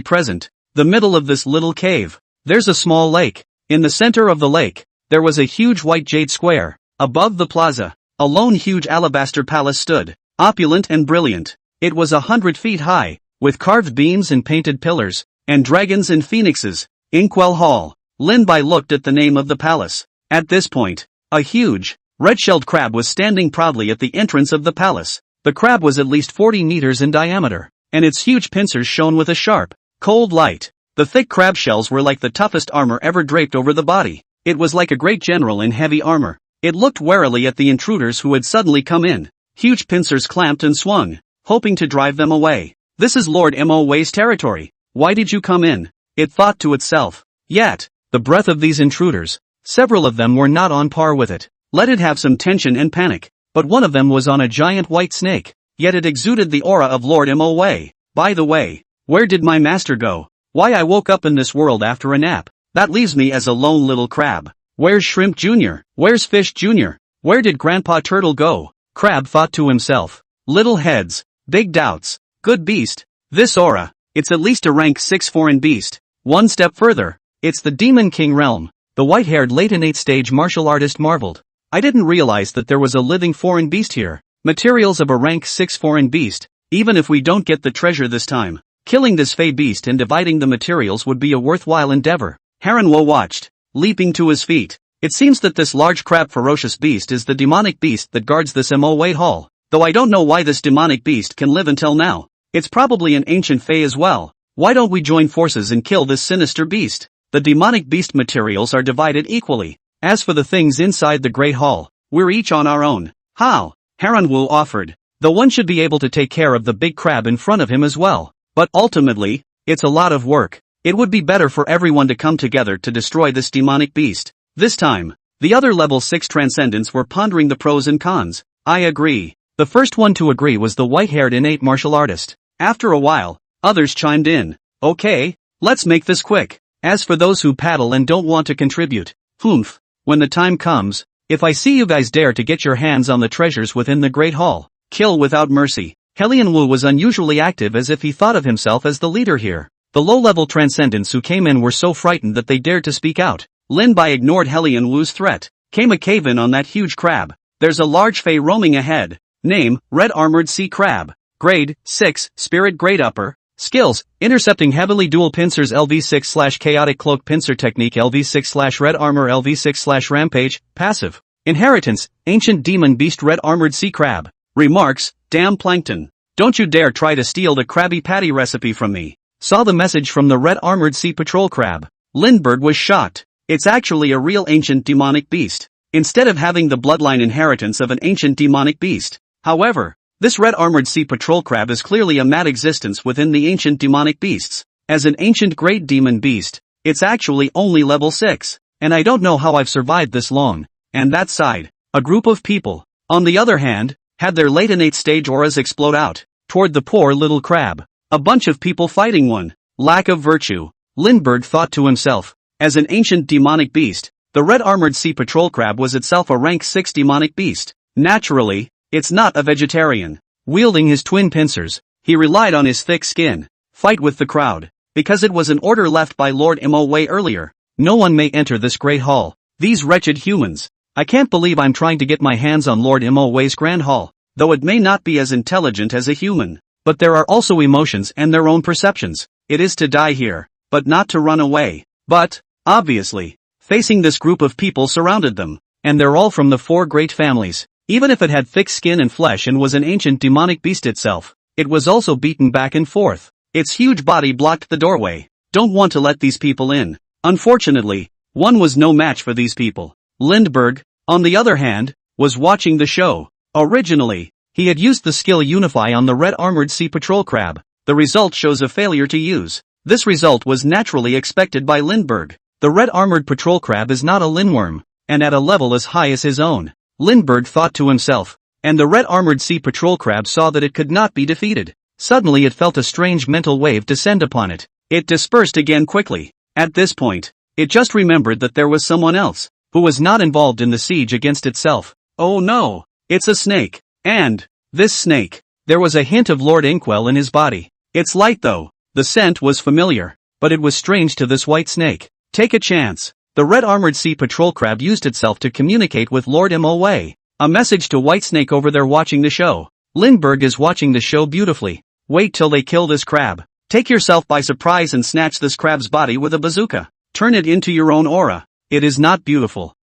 present. The middle of this little cave There's a small lake. In the center of the lake, there was a huge white jade square. Above the plaza, a lone huge alabaster palace stood, opulent and brilliant. It was 100 feet high, with carved beams and painted pillars, and dragons and phoenixes. Inkwell Hall. Linbai looked at the name of the palace. At this point, a huge, red-shelled crab was standing proudly at the entrance of the palace. The crab was at least 40 meters in diameter, and its huge pincers shone with a sharp, cold light. The thick crab shells were like the toughest armor ever draped over the body. It was like a great general in heavy armor. It looked warily at the intruders who had suddenly come in. Huge pincers clamped and swung, hoping to drive them away. This is Lord Mo's territory. Why did you come in? It thought to itself. Yet, the breath of these intruders, several of them were not on par with it. Let it have some tension and panic. But one of them was on a giant white snake, yet it exuded the aura of Lord Mo. By the way, where did my master go? Why I woke up in this world after a nap. That leaves me as a lone little crab. Where's Shrimp Jr.? Where's Fish Jr.? Where did Grandpa Turtle go? Crab thought to himself. Little heads, big doubts. Good beast. This aura, it's at least a rank 6 foreign beast. One step further, it's the Demon King realm. The white-haired late 8th stage martial artist marveled. I didn't realize that there was a living foreign beast here. Materials of a rank 6 foreign beast. Even if we don't get the treasure this time, killing this fey beast and dividing the materials would be a worthwhile endeavor. Haranwo watched, leaping to his feet. It seems that this large crab ferocious beast is the demonic beast that guards this Mo hall. Though I don't know why this demonic beast can live until now. It's probably an ancient fey as well. Why don't we join forces and kill this sinister beast? The demonic beast materials are divided equally. As for the things inside the Great Hall, we're each on our own. How? Haranwu offered. The one should be able to take care of the big crab in front of him as well. But ultimately, it's a lot of work. It would be better for everyone to come together to destroy this demonic beast. This time, the other level 6 transcendents were pondering the pros and cons. I agree. The first one to agree was the white-haired innate martial artist. After a while, others chimed in. Okay, let's make this quick. As for those who paddle and don't want to contribute, humph. When the time comes, if I see you guys dare to get your hands on the treasures within the Great Hall, kill without mercy. Helianwu was unusually active as if he thought of himself as the leader here. The low-level transcendents who came in were so frightened that they dared to speak out. Linbai ignored Helianwu's threat. Came a cave-in on that huge crab. There's a large fey roaming ahead. Name, Red Armored Sea Crab. Grade, 6, Spirit Grade Upper. Skills, Intercepting Heavily Dual Pincers LV6/Chaotic Cloak Pincer Technique LV6/Red Armor LV6/Rampage. Passive. Inheritance, Ancient Demon Beast Red Armored Sea Crab. Remarks, Damn Plankton. Don't you dare try to steal the Krabby Patty recipe from me. Saw the message from the Red Armored Sea Patrol Crab. Lindbergh was shocked. It's actually a real ancient demonic beast. Instead of having the bloodline inheritance of an ancient demonic beast. However, this Red Armored Sea Patrol Crab is clearly a mad existence within the ancient demonic beasts. As an ancient great demon beast, it's actually only level 6. And I don't know how I've survived this long. And that side, a group of people, on the other hand, had their late innate stage auras explode out, toward the poor little crab. A bunch of people fighting one. Lack of virtue. Lindbergh thought to himself. As an ancient demonic beast, the Red Armored Sea Patrol Crab was itself a rank 6 demonic beast. Naturally, it's not a vegetarian. Wielding his twin pincers, he relied on his thick skin. Fight with the crowd. Because it was an order left by Lord Mo earlier. No one may enter this great hall. These wretched humans. I can't believe I'm trying to get my hands on Lord Mo's Grand Hall. Though it may not be as intelligent as a human. But there are also emotions and their own perceptions. It is to die here, but not to run away. But, obviously, facing this group of people surrounded them. And they're all from the 4 great families. Even if it had thick skin and flesh and was an ancient demonic beast itself, it was also beaten back and forth. Its huge body blocked the doorway. Don't want to let these people in. Unfortunately, one was no match for these people. Lindbergh, on the other hand, was watching the show. Originally, he had used the skill Unify on the Red Armored Sea Patrol Crab. The result shows a failure to use. This result was naturally expected by Lindbergh. The Red Armored Patrol Crab is not a linworm, and at a level as high as his own. Lindbergh thought to himself. And the Red Armored Sea Patrol Crab saw that it could not be defeated. Suddenly it felt a strange mental wave descend upon it. It dispersed again quickly. At this point, it just remembered that there was someone else, who was not involved in the siege against itself. Oh no, it's a snake. And, this snake, there was a hint of Lord Inkwell in his body. It's light though. The scent was familiar, but it was strange to this white snake. Take a chance. The red armored sea patrol crab used itself to communicate with Lord Moa. A message to Whitesnake over there watching the show. Lindbergh is watching the show beautifully. Wait till they kill this crab. Take yourself by surprise and snatch this crab's body with a bazooka. Turn it into your own aura. It is not beautiful.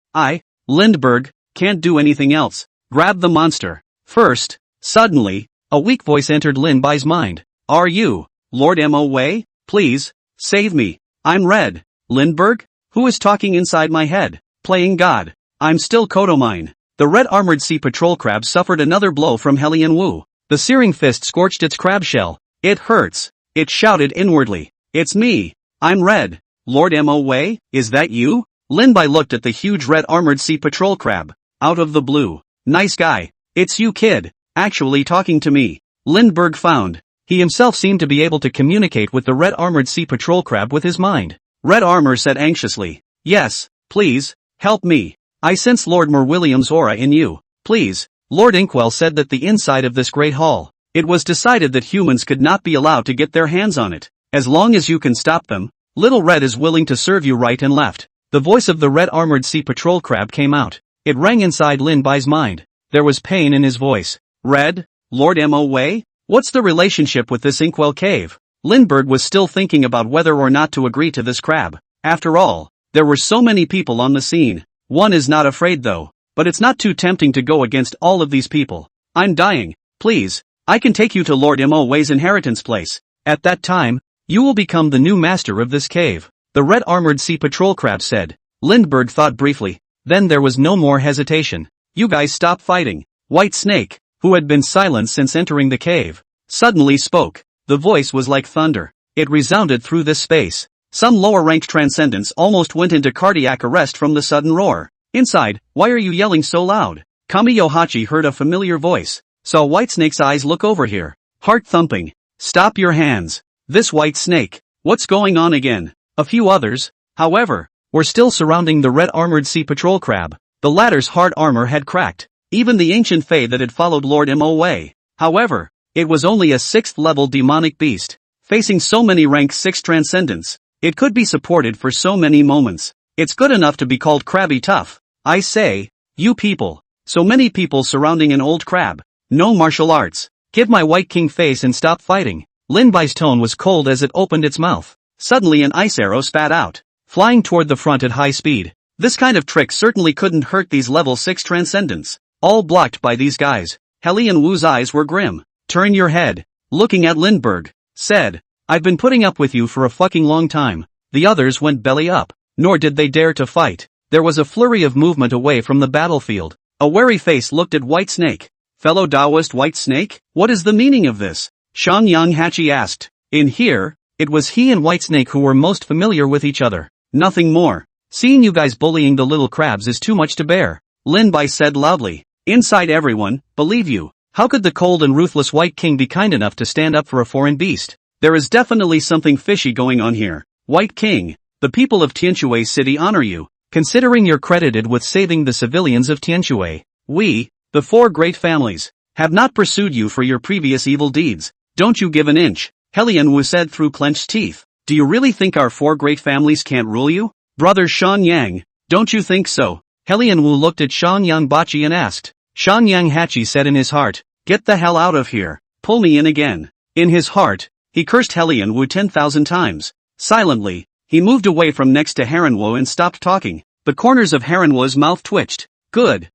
Lindbergh, can't do anything else. Grab the monster. First. Suddenly, a weak voice entered Lin Bai's mind. Are you, Lord Moa? Please, save me. I'm Red. Lindbergh? Who is talking inside my head? Playing God. I'm still Kodomine. The red armored sea patrol crab suffered another blow from Helian Wu. The searing fist scorched its crab shell. It hurts. It shouted inwardly. It's me. I'm Red. Lord Moa, is that you? Lin Bai looked at the huge red armored sea patrol crab. Out of the blue. Nice guy. It's you kid. Actually talking to me. Lindbergh found. He himself seemed to be able to communicate with the red armored sea patrol crab with his mind. Red Armor said anxiously. Yes, please, help me. I sense Lord Merwilliam's aura in you. Please. Lord Inkwell said that the inside of this great hall. It was decided that humans could not be allowed to get their hands on it. As long as you can stop them, Little Red is willing to serve you right and left. The voice of the red armored sea patrol crab came out. It rang inside Lin Bai's mind. There was pain in his voice. Red? Lord Moa? What's the relationship with this Inkwell cave? Lindbergh was still thinking about whether or not to agree to this crab. After all, there were so many people on the scene. One is not afraid though. But it's not too tempting to go against all of these people. I'm dying. Please, I can take you to Lord Moa's inheritance place. At that time, you will become the new master of this cave. The red armored sea patrol crab said. Lindbergh thought briefly. Then there was no more hesitation. You guys stop fighting. White Snake, who had been silent since entering the cave, suddenly spoke. The voice was like thunder. It resounded through this space. Some lower-ranked transcendents almost went into cardiac arrest from the sudden roar. Inside, why are you yelling so loud? Kamiyohachi heard a familiar voice. Saw White Snake's eyes look over here. Heart thumping. Stop your hands. This White Snake. What's going on again? A few others, however, were still surrounding the red armored sea patrol crab. The latter's hard armor had cracked. Even the ancient fae that had followed Lord Moa. However, it was only a 6th level demonic beast. Facing so many rank 6 transcendents, it could be supported for so many moments. It's good enough to be called crabby tough. I say, you people. So many people surrounding an old crab. No martial arts. Give my White King face and stop fighting. Lin Bai's tone was cold as it opened its mouth. Suddenly an ice arrow spat out, flying toward the front at high speed. This kind of trick certainly couldn't hurt these level 6 transcendents. All blocked by these guys. Helian Wu's eyes were grim. Turn your head. Looking at Lindbergh, said, I've been putting up with you for a fucking long time. The others went belly up. Nor did they dare to fight. There was a flurry of movement away from the battlefield. A wary face looked at White Snake. Fellow Taoist White Snake, what is the meaning of this? Shangyang Hachi asked. In here, it was he and White Snake who were most familiar with each other. Nothing more. Seeing you guys bullying the little crabs is too much to bear. Lin Bai said loudly. Inside everyone, believe you. How could the cold and ruthless White King be kind enough to stand up for a foreign beast? There is definitely something fishy going on here. White King, the people of Tianshui City honor you, considering you're credited with saving the civilians of Tianshui. We, the 4 great families, have not pursued you for your previous evil deeds. Don't you give an inch, Helian Wu said through clenched teeth. Do you really think our 4 great families can't rule you? Brother Shan Yang, don't you think so? Helian Wu looked at Shan Yang Bachi and asked. Shan Yang Hachi said in his heart, get the hell out of here, pull me in again. In his heart, he cursed Helian Wu 10,000 times. Silently, he moved away from next to Heron Wu and stopped talking. The corners of Heron Wu's mouth twitched. Good.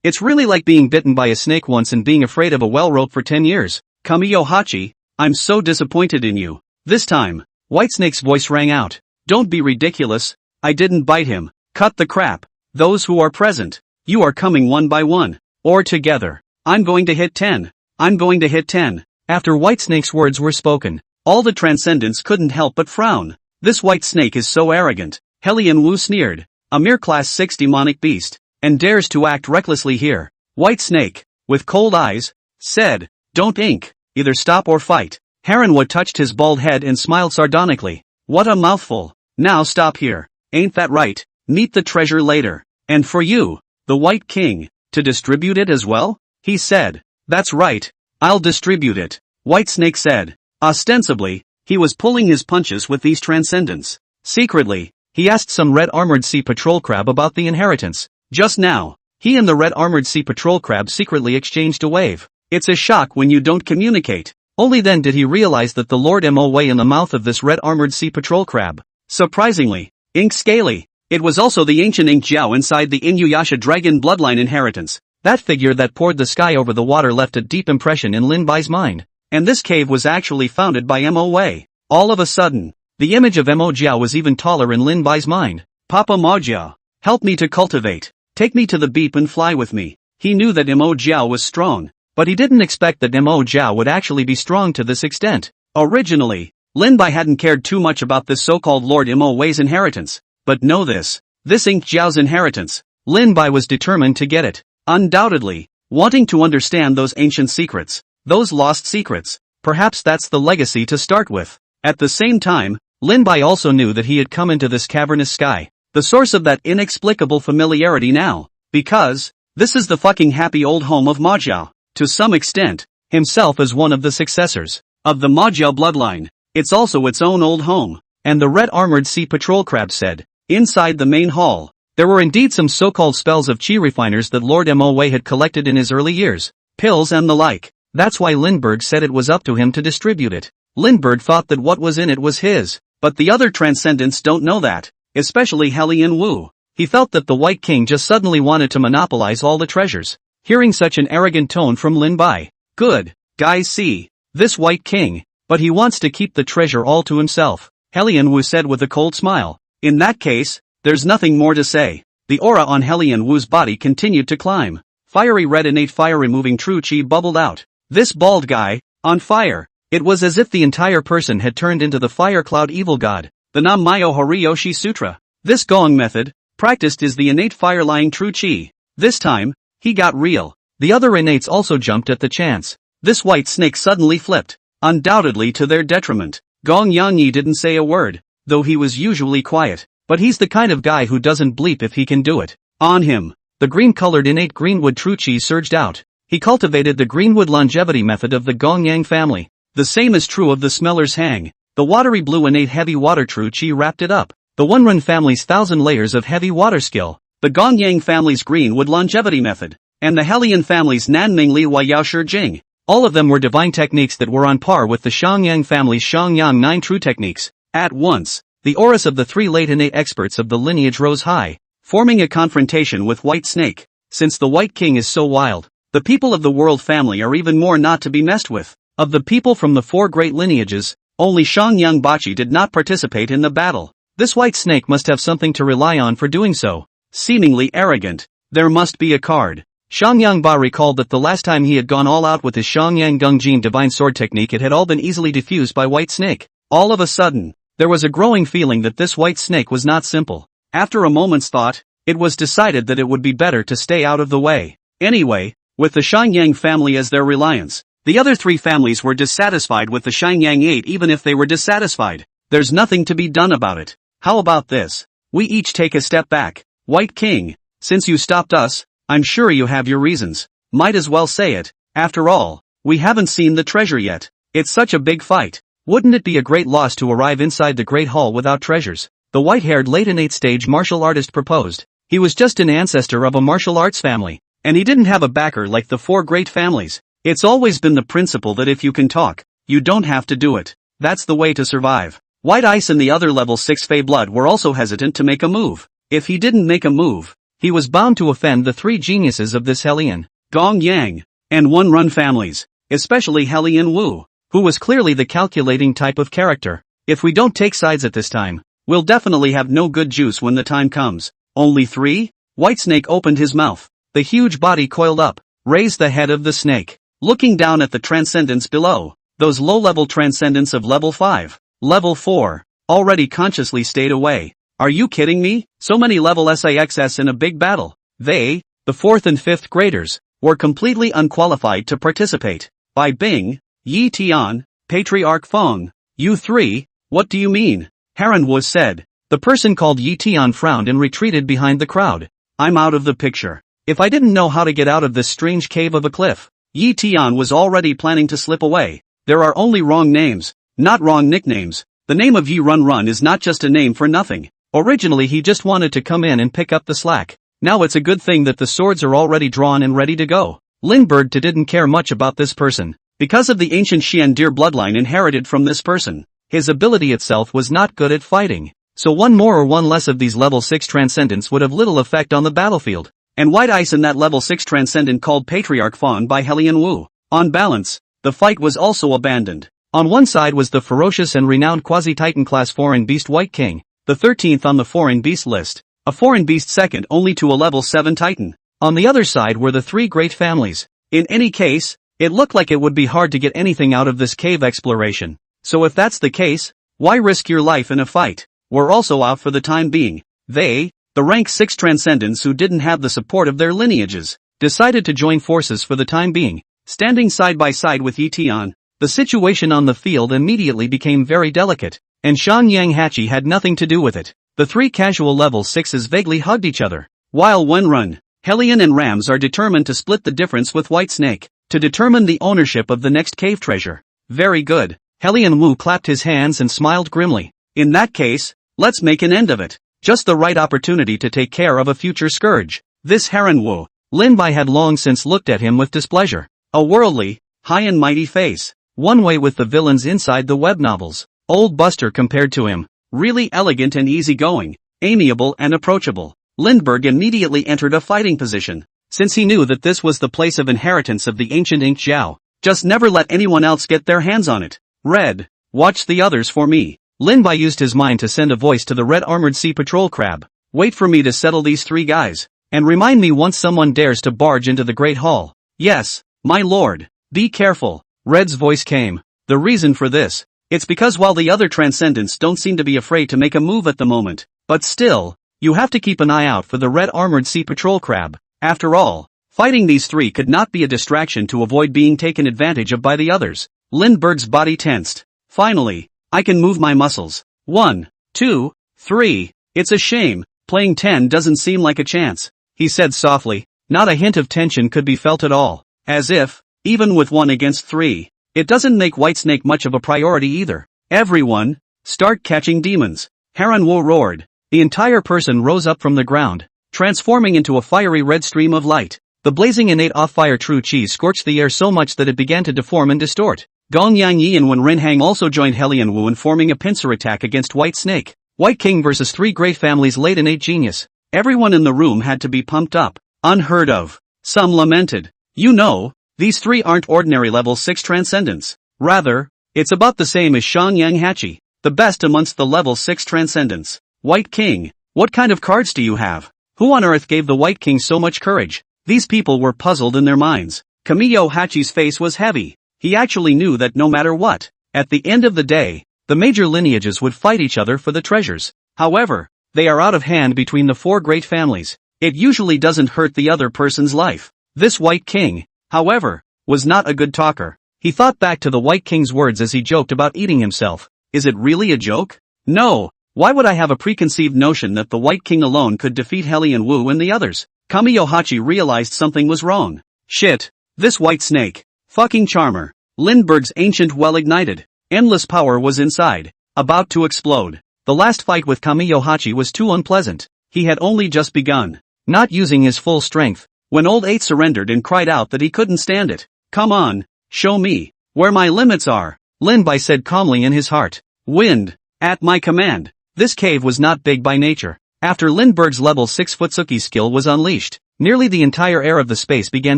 It's really like being bitten by a snake once and being afraid of a well rope for 10 years. Kamiyohachi, I'm so disappointed in you. This time, White Snake's voice rang out. Don't be ridiculous. I didn't bite him. Cut the crap. Those who are present, you are coming one by one, or together. I'm going to hit 10. I'm going to hit 10. After White Snake's words were spoken, all the transcendents couldn't help but frown. This White Snake is so arrogant. Helian Wu sneered. A mere class 6 demonic beast, and dares to act recklessly here. White Snake, with cold eyes, said, don't ink, either stop or fight. Heronwood touched his bald head and smiled sardonically. What a mouthful. Now stop here. Ain't that right? Meet the treasure later. And for you, the White King, to distribute it as well? He said. That's right. I'll distribute it. White Snake said. Ostensibly, he was pulling his punches with these transcendents. Secretly, he asked some red armored sea patrol crab about the inheritance. Just now, he and the red armored sea patrol crab secretly exchanged a wave. It's a shock when you don't communicate. Only then did he realize that the Lord Mo way in the mouth of this red armored sea patrol crab. Surprisingly, ink scaly. It was also the ancient ink Jiao inside the Inuyasha dragon bloodline inheritance. That figure that poured the sky over the water left a deep impression in Lin Bai's mind. And this cave was actually founded by Mo Wei. All of a sudden, the image of Mo Jiao was even taller in Lin Bai's mind. Papa Mo Jiao, help me to cultivate. Take me to the beep and fly with me. He knew that Mo Jiao was strong, but he didn't expect that Mo Jiao would actually be strong to this extent. Originally, Lin Bai hadn't cared too much about this so-called Lord Mo Wei's inheritance. But know this Ink Jiao's inheritance. Lin Bai was determined to get it. Undoubtedly, wanting to understand those ancient secrets, those lost secrets. Perhaps that's the legacy to start with. At the same time, Lin Bai also knew that he had come into this cavernous sky, the source of that inexplicable familiarity now, because this is the fucking happy old home of Ma Jiao. To some extent, himself as one of the successors of the Ma Jiao bloodline. It's also its own old home. And the red armored sea patrol crab said, inside the main hall, there were indeed some so-called spells of chi refiners that Lord Mo Wei had collected in his early years, pills and the like. That's why Lindbergh said it was up to him to distribute it. Lindbergh thought that what was in it was his, but the other transcendents don't know that, especially Hellion Wu. He felt that the White King just suddenly wanted to monopolize all the treasures. Hearing such an arrogant tone from Lin Bai, good, guys see, this White King, but he wants to keep the treasure all to himself, Hellion Wu said with a cold smile. In that case, there's nothing more to say. The aura on Hellion Wu's body continued to climb. Fiery red innate fire removing true chi bubbled out. This bald guy, on fire. It was as if the entire person had turned into the fire cloud evil god, the Nam-myo Horiyoshi Sutra. This Gong method, practiced is the innate fire lying true chi. This time, he got real. The other innates also jumped at the chance. This white snake suddenly flipped, undoubtedly to their detriment. Gong Yangyi didn't say a word, though he was usually quiet, but he's the kind of guy who doesn't bleep if he can do it. On him, the green-colored innate greenwood true chi surged out. He cultivated the greenwood longevity method of the Gongyang family. The same is true of the Smeller's Hang. The watery blue innate heavy water true chi wrapped it up. The One-Run family's 1,000 layers of heavy water skill. The Gongyang family's greenwood longevity method. And the Hellion family's Nanming Li Wai Yao Shi Jing. All of them were divine techniques that were on par with the Xiangyang family's Xiangyang 9 true techniques. At once, the auras of the three late innate experts of the lineage rose high, forming a confrontation with White Snake. Since the White King is so wild, the people of the world family are even more not to be messed with. Of the people from the four great lineages, only Xiangyang Bachi did not participate in the battle. This White Snake must have something to rely on for doing so. Seemingly arrogant, there must be a card. Xiangyang Ba recalled that the last time he had gone all out with his Xiangyang Gungjin divine sword technique it had all been easily diffused by White Snake. All of a sudden, there was a growing feeling that this White Snake was not simple. After a moment's thought, it was decided that it would be better to stay out of the way. Anyway, with the Xiangyang family as their reliance, the other three families were dissatisfied with the Xiangyang 8 even if they were dissatisfied. There's nothing to be done about it. How about this? We each take a step back. White King, since you stopped us, I'm sure you have your reasons. Might as well say it. After all, we haven't seen the treasure yet. It's such a big fight. Wouldn't it be a great loss to arrive inside the Great Hall without treasures? The white-haired late innate stage martial artist proposed. He was just an ancestor of a martial arts family, and he didn't have a backer like the four great families. It's always been the principle that if you can talk, you don't have to do it. That's the way to survive. White Ice and the other level 6 Fey Blood were also hesitant to make a move. If he didn't make a move, he was bound to offend the three geniuses of this Hellion, Gong Yang, and One-Run families, especially Hellion Wu, who was clearly the calculating type of character. If we don't take sides at this time, we'll definitely have no good juice when the time comes. Only three? Whitesnake opened his mouth. The huge body coiled up, raised the head of the snake, looking down at the transcendents below. Those low-level transcendents of level 5, level 4, already consciously stayed away. Are you kidding me? So many level SIXS in a big battle. They, the 4th and 5th graders, were completely unqualified to participate. By Bing, Yi Tian, Patriarch Feng, you three, what do you mean? Haran Wu said. The person called Yi Tian frowned and retreated behind the crowd. I'm out of the picture. If I didn't know how to get out of this strange cave of a cliff. Yi Tian was already planning to slip away. There are only wrong names, not wrong nicknames. The name of Yi Run Run is not just a name for nothing. Originally he just wanted to come in and pick up the slack. Now it's a good thing that the swords are already drawn and ready to go. Lindbergh didn't care much about this person. Because of the ancient Xian Deer bloodline inherited from this person, his ability itself was not good at fighting. So one more or one less of these level 6 transcendents would have little effect on the battlefield. And white ice in that level 6 transcendent called Patriarch Fawn by Helian Wu. On balance, the fight was also abandoned. On one side was the ferocious and renowned quasi-titan class foreign beast White King, the 13th on the foreign beast list, a foreign beast second only to a level 7 titan. On the other side were the three great families. In any case, it looked like it would be hard to get anything out of this cave exploration. So if that's the case, why risk your life in a fight? We're also out for the time being. They, the rank 6 transcendents who didn't have the support of their lineages, decided to join forces for the time being. Standing side by side with Yi Tian, the situation on the field immediately became very delicate, and Shan Yang Hachi had nothing to do with it. The three casual level 6s vaguely hugged each other, while Wenrun, Helian and Rams are determined to split the difference with White Snake, to determine the ownership of the next cave treasure. Very good. Helian Wu clapped his hands and smiled grimly. In that case, let's make an end of it. Just the right opportunity to take care of a future scourge. This Heron Wu, Lin Bai had long since looked at him with displeasure. A worldly, high and mighty face. One way with the villains inside the web novels. Old Buster compared to him. Really elegant and easygoing, amiable and approachable. Lindbergh immediately entered a fighting position, since he knew that this was the place of inheritance of the ancient Ink Zhao. Just never let anyone else get their hands on it. Red, watch the others for me. Lin Bai used his mind to send a voice to the red armored sea patrol crab. Wait for me to settle these three guys, and remind me once someone dares to barge into the Great Hall. Yes, my lord. Be careful. Red's voice came. The reason for this, it's because while the other transcendents don't seem to be afraid to make a move at the moment, but still, you have to keep an eye out for the red armored sea patrol crab. After all, fighting these three could not be a distraction to avoid being taken advantage of by the others. Lindbergh's body tensed. Finally, I can move my muscles. 1, 2, 3. It's a shame, playing 10 doesn't seem like a chance, he said softly. Not a hint of tension could be felt at all. As if, even with 1 against 3, it doesn't make Whitesnake much of a priority either. Everyone, start catching demons. Heron Wu roared. The entire person rose up from the ground, transforming into a fiery red stream of light. The blazing innate off-fire true chi scorched the air so much that it began to deform and distort. Gong Yang Yi and Wen Renhang also joined Helian Wu in forming a pincer attack against White Snake. White King versus three great families' late innate genius. Everyone in the room had to be pumped up. Unheard of. Some lamented. You know, these three aren't ordinary level 6 transcendents. Rather, it's about the same as Shan Yang Hachi, the best amongst the level 6 transcendents. White King, what kind of cards do you have? Who on earth gave the White King so much courage? These people were puzzled in their minds. Kamiyo Hachi's face was heavy. He actually knew that no matter what, at the end of the day, the major lineages would fight each other for the treasures. However, they are out of hand between the four great families. It usually doesn't hurt the other person's life. This White King, however, was not a good talker. He thought back to the White King's words as he joked about eating himself. Is it really a joke? No. Why would I have a preconceived notion that the White King alone could defeat Helian Wu and the others? Kamiyo Hachi realized something was wrong. Shit. This White Snake. Fucking charmer. Lindbergh's ancient well ignited. Endless power was inside, about to explode. The last fight with Kamiyo Hachi was too unpleasant. He had only just begun, not using his full strength, when Old 8 surrendered and cried out that he couldn't stand it. Come on, show me where my limits are, Lin Bai said calmly in his heart. Wind, at my command. This cave was not big by nature. After Lindbergh's level 6 Futsuki skill was unleashed, nearly the entire air of the space began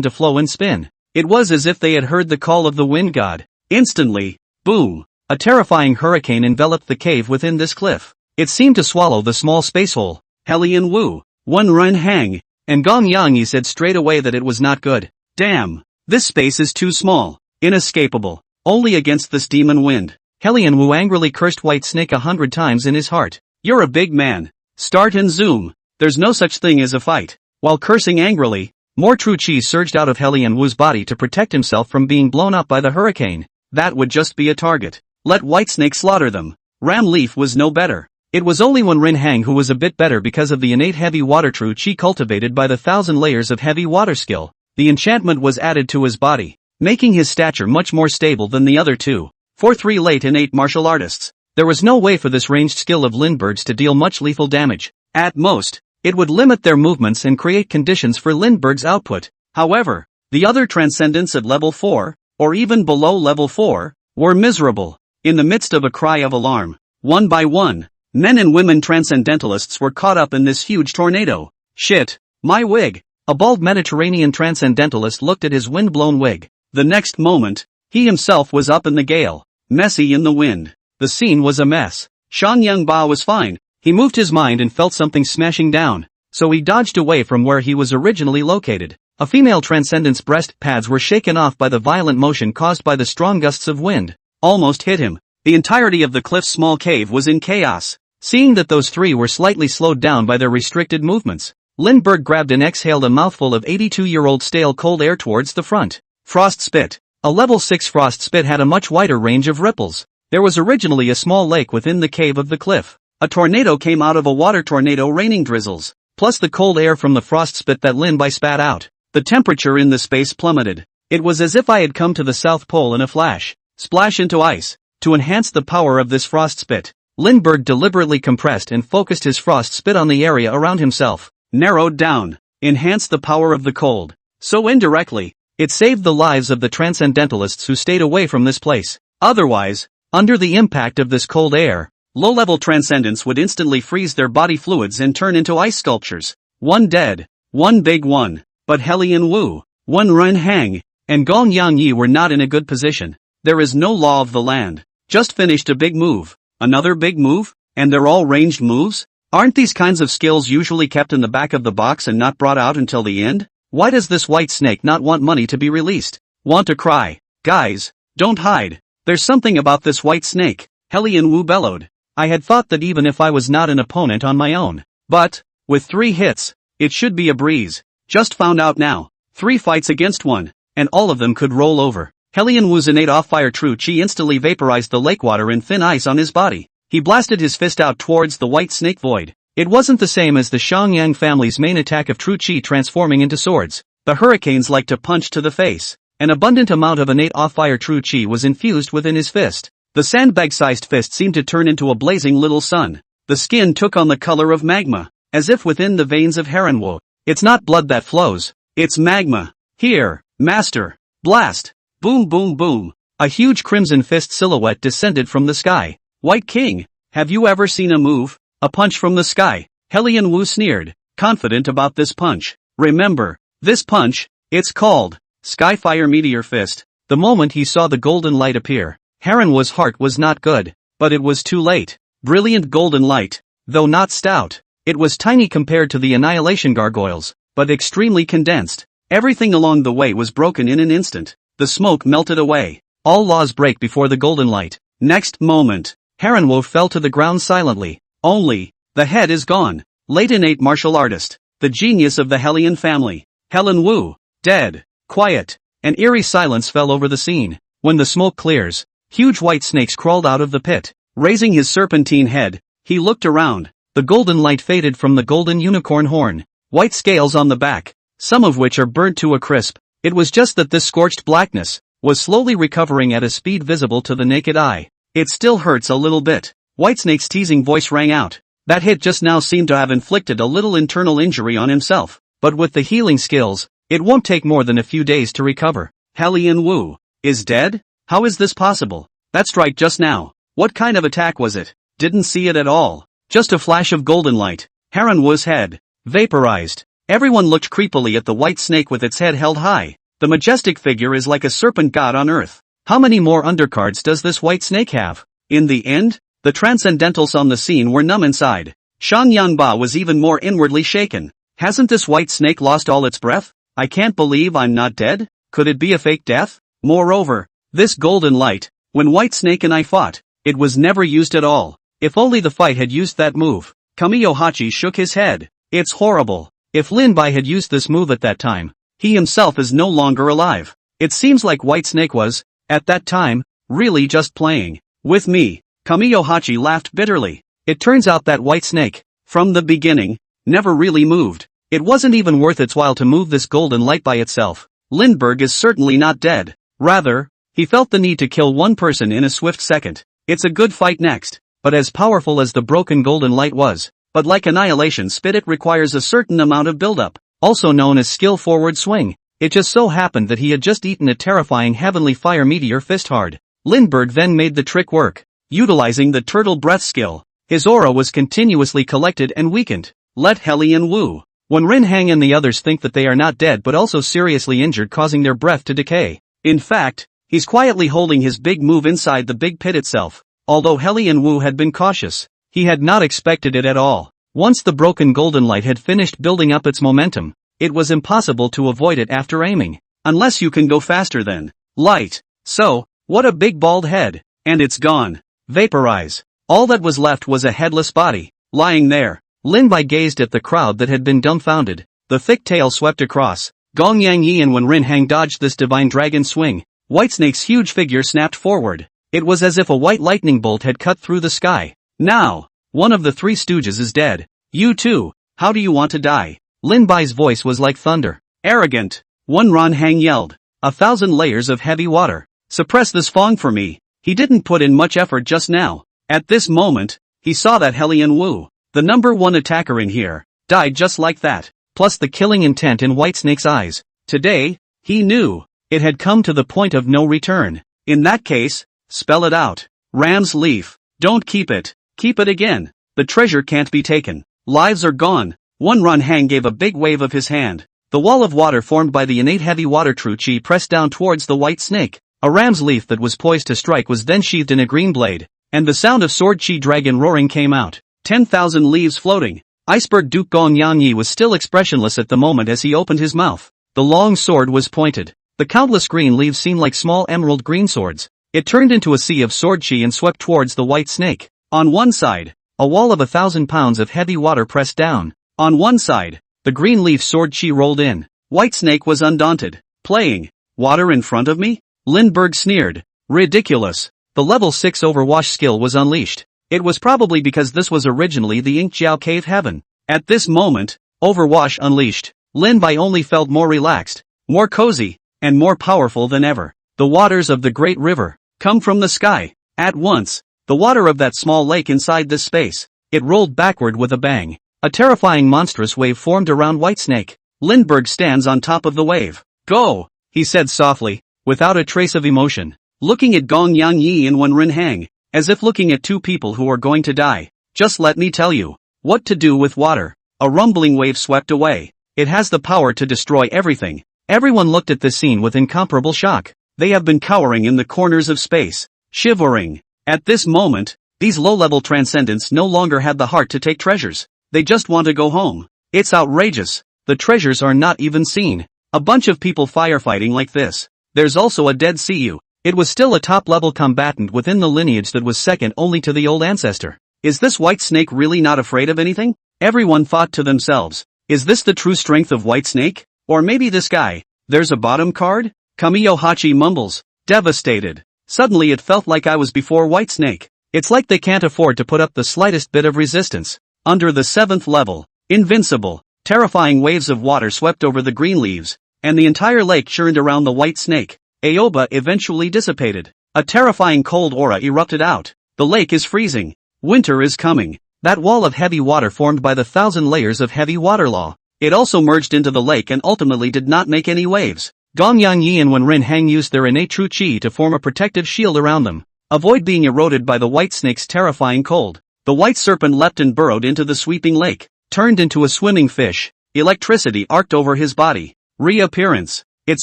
to flow and spin. It was as if they had heard the call of the wind god. Instantly, boom, a terrifying hurricane enveloped the cave within this cliff. It seemed to swallow the small space hole. Helian Wu, Wen Renhang, and Gong Yang said straight away that it was not good. Damn, this space is too small, inescapable, only against this demon wind. Helian Wu angrily cursed White Snake 100 times in his heart. You're a big man. Start and zoom. There's no such thing as a fight. While cursing angrily, more true chi surged out of Helian Wu's body to protect himself from being blown up by the hurricane. That would just be a target. Let White Snake slaughter them. Ram Leaf was no better. It was only Wen Renhang who was a bit better because of the innate heavy water true chi cultivated by the 1,000 layers of heavy water skill. The enchantment was added to his body, making his stature much more stable than the other two. For three late innate martial artists, There was no way for this ranged skill of Lindbergh's to deal much lethal damage. At most, it would limit their movements and create conditions for Lindbergh's output. However, the other transcendents at level 4, or even below level 4, were miserable. In the midst of a cry of alarm, one by one, men and women transcendentalists were caught up in this huge tornado. Shit, my wig. A bald Mediterranean transcendentalist looked at his wind-blown wig. The next moment, he himself was up in the gale, messy in the wind. The scene was a mess. Xiangyang Ba was fine. He moved his mind and felt something smashing down, so he dodged away from where he was originally located. A female transcendent's breast pads were shaken off by the violent motion caused by the strong gusts of wind. Almost hit him. The entirety of the cliff's small cave was in chaos. Seeing that those three were slightly slowed down by their restricted movements, Lindbergh grabbed and exhaled a mouthful of 82-year-old stale cold air towards the front. Frost spit. A level 6 frost spit had a much wider range of ripples. There was originally a small lake within the cave of the cliff. A tornado came out of a water tornado raining drizzles, plus the cold air from the frost spit that Lindbergh spat out. The temperature in the space plummeted. It was as if I had come to the South Pole in a flash. Splash into ice. To enhance the power of this frost spit, Lindbergh deliberately compressed and focused his frost spit on the area around himself. Narrowed down. Enhanced the power of the cold. So indirectly, it saved the lives of the transcendentalists who stayed away from this place. Otherwise, under the impact of this cold air, low-level transcendents would instantly freeze their body fluids and turn into ice sculptures. One dead. One big one. But Helian Wu, Wen Ren Hang, and Gong Yang Yi were not in a good position. There is no law of the land. Just finished a big move. Another big move? And they're all ranged moves? Aren't these kinds of skills usually kept in the back of the box and not brought out until the end? Why does this white snake not want money to be released? Want to cry? Guys, don't hide. There's something about this white snake, Helian Wu bellowed. I had thought that even if I was not an opponent on my own. But, with 3 hits, it should be a breeze. Just found out now. 3 fights against 1, and all of them could roll over. Helian Wu's innate off-fire true chi instantly vaporized the lake water and thin ice on his body. He blasted his fist out towards the white snake void. It wasn't the same as the Xiangyang family's main attack of true chi transforming into swords. The hurricanes like to punch to the face. An abundant amount of innate off-fire true chi was infused within his fist. The sandbag-sized fist seemed to turn into a blazing little sun. The skin took on the color of magma, as if within the veins of Heronwo. It's not blood that flows. It's magma. Here, master. Blast. Boom boom boom. A huge crimson fist silhouette descended from the sky. White King, have you ever seen a move? A punch from the sky. Helian Wu sneered, confident about this punch. Remember, this punch, it's called Skyfire Meteor Fist. The moment he saw the golden light appear, Heronwo's heart was not good, but it was too late. Brilliant golden light, though not stout. It was tiny compared to the annihilation gargoyles, but extremely condensed. Everything along the way was broken in an instant. The smoke melted away. All laws break before the golden light. Next moment, Heronwo fell to the ground silently. Only, the head is gone. Late innate martial artist. The genius of the Helian family. Helen Wu, dead. Quiet. An eerie silence fell over the scene. When the smoke clears, huge white snakes crawled out of the pit. Raising his serpentine head, he looked around. The golden light faded from the golden unicorn horn. White scales on the back, some of which are burnt to a crisp. It was just that this scorched blackness was slowly recovering at a speed visible to the naked eye. It still hurts a little bit. Whitesnake's teasing voice rang out. That hit just now seemed to have inflicted a little internal injury on himself, but with the healing skills, it won't take more than a few days to recover. Helian Wu is dead? How is this possible? That's right, just now. What kind of attack was it? Didn't see it at all. Just a flash of golden light. Heron Wu's head vaporized. Everyone looked creepily at the white snake with its head held high. The majestic figure is like a serpent god on earth. How many more undercards does this white snake have? In the end, the transcendentals on the scene were numb inside. Shang Yanba was even more inwardly shaken. Hasn't this white snake lost all its breath? I can't believe I'm not dead? Could it be a fake death? Moreover, this golden light, when White Snake and I fought, it was never used at all. If only the fight had used that move. Kamiyohachi shook his head. It's horrible. If Linbai had used this move at that time, he himself is no longer alive. It seems like White Snake was, at that time, really just playing with me. Kamiyohachi laughed bitterly. It turns out that White Snake, from the beginning, never really moved. It wasn't even worth its while to move this golden light by itself. Lindbergh is certainly not dead. Rather, he felt the need to kill one person in a swift second. It's a good fight next. but as powerful as the broken golden light was. But like annihilation spit, it requires a certain amount of buildup, also known as skill forward swing. It just so happened that he had just eaten a terrifying heavenly fire meteor fist hard. Lindbergh then made the trick work. Utilizing the turtle breath skill, his aura was continuously collected and weakened. Let Hellion Wu. When Rin Hang and the others think that they are not dead but also seriously injured, causing their breath to decay. In fact, he's quietly holding his big move inside the big pit itself. Although Hellion Wu had been cautious, he had not expected it at all. Once the broken golden light had finished building up its momentum, it was impossible to avoid it after aiming. Unless you can go faster than light. So, what a big bald head. And it's gone. Vaporize. All that was left was a headless body, lying there. Lin Bai gazed at the crowd that had been dumbfounded. The thick tail swept across. Gong Yang Yi, and when Rin Hang dodged this divine dragon swing, Whitesnake's huge figure snapped forward. It was as if a white lightning bolt had cut through the sky. Now, one of the three stooges is dead. You too, how do you want to die? Lin Bai's voice was like thunder. Arrogant. One Ron Hang yelled. 1,000 layers of heavy water. Suppress this Fong for me. He didn't put in much effort just now. At this moment, he saw that Hellion Wu, the number one attacker in here, died just like that, plus the killing intent in Whitesnake's eyes. Today, he knew, it had come to the point of no return. In that case, spell it out. Ram's leaf. Don't keep it. Keep it again. The treasure can't be taken. Lives are gone. One Ron Hang gave a big wave of his hand. The wall of water formed by the innate heavy water true chi pressed down towards the white snake. A ram's leaf that was poised to strike was then sheathed in a green blade, and the sound of sword chi dragon roaring came out. 10,000 leaves floating. Iceberg Duke Gong Yang Yi was still expressionless at the moment as he opened his mouth. The long sword was pointed. The countless green leaves seemed like small emerald green swords. It turned into a sea of sword chi and swept towards the white snake. On one side, a wall of 1,000 pounds of heavy water pressed down. On one side, the green leaf sword chi rolled in. Whitesnake was undaunted. Playing water in front of me? Lindbergh sneered. Ridiculous. The level 6 overwash skill was unleashed. It was probably because this was originally the Ink Jiao Cave Heaven. At this moment, overwash unleashed. Lin Bai only felt more relaxed, more cozy, and more powerful than ever. The waters of the great river come from the sky. At once, the water of that small lake inside this space, it rolled backward with a bang. A terrifying monstrous wave formed around Whitesnake. Lindbergh stands on top of the wave. Go, he said softly, without a trace of emotion, looking at Gong Yang Yi and Wen Rin Hang, as if looking at two people who are going to die. Just let me tell you what to do with water. A rumbling wave swept away. It has the power to destroy everything. Everyone looked at this scene with incomparable shock. They have been cowering in the corners of space, shivering. At this moment, these low-level transcendents no longer had the heart to take treasures. They just want to go home. It's outrageous. The treasures are not even seen. A bunch of people firefighting like this. There's also a dead CU. It was still a top-level combatant within the lineage that was second only to the old ancestor. Is this Whitesnake really not afraid of anything? Everyone thought to themselves. Is this the true strength of Whitesnake? Or maybe this guy? There's a bottom card? Kamiyo Hachi mumbles. Devastated. Suddenly it felt like I was before Whitesnake. It's like they can't afford to put up the slightest bit of resistance. Under the 7th level, invincible, terrifying waves of water swept over the green leaves, and the entire lake churned around the white snake. Aoba eventually dissipated. A terrifying cold aura erupted out. The lake is freezing. Winter is coming. That wall of heavy water formed by the 1,000 layers of heavy water law. It also merged into the lake and ultimately did not make any waves. Gong Yang Yi and Wen Rin Hang used their innate true chi to form a protective shield around them. Avoid being eroded by the white snake's terrifying cold. The white serpent leapt and burrowed into the sweeping lake, turned into a swimming fish. Electricity arced over his body. Reappearance. It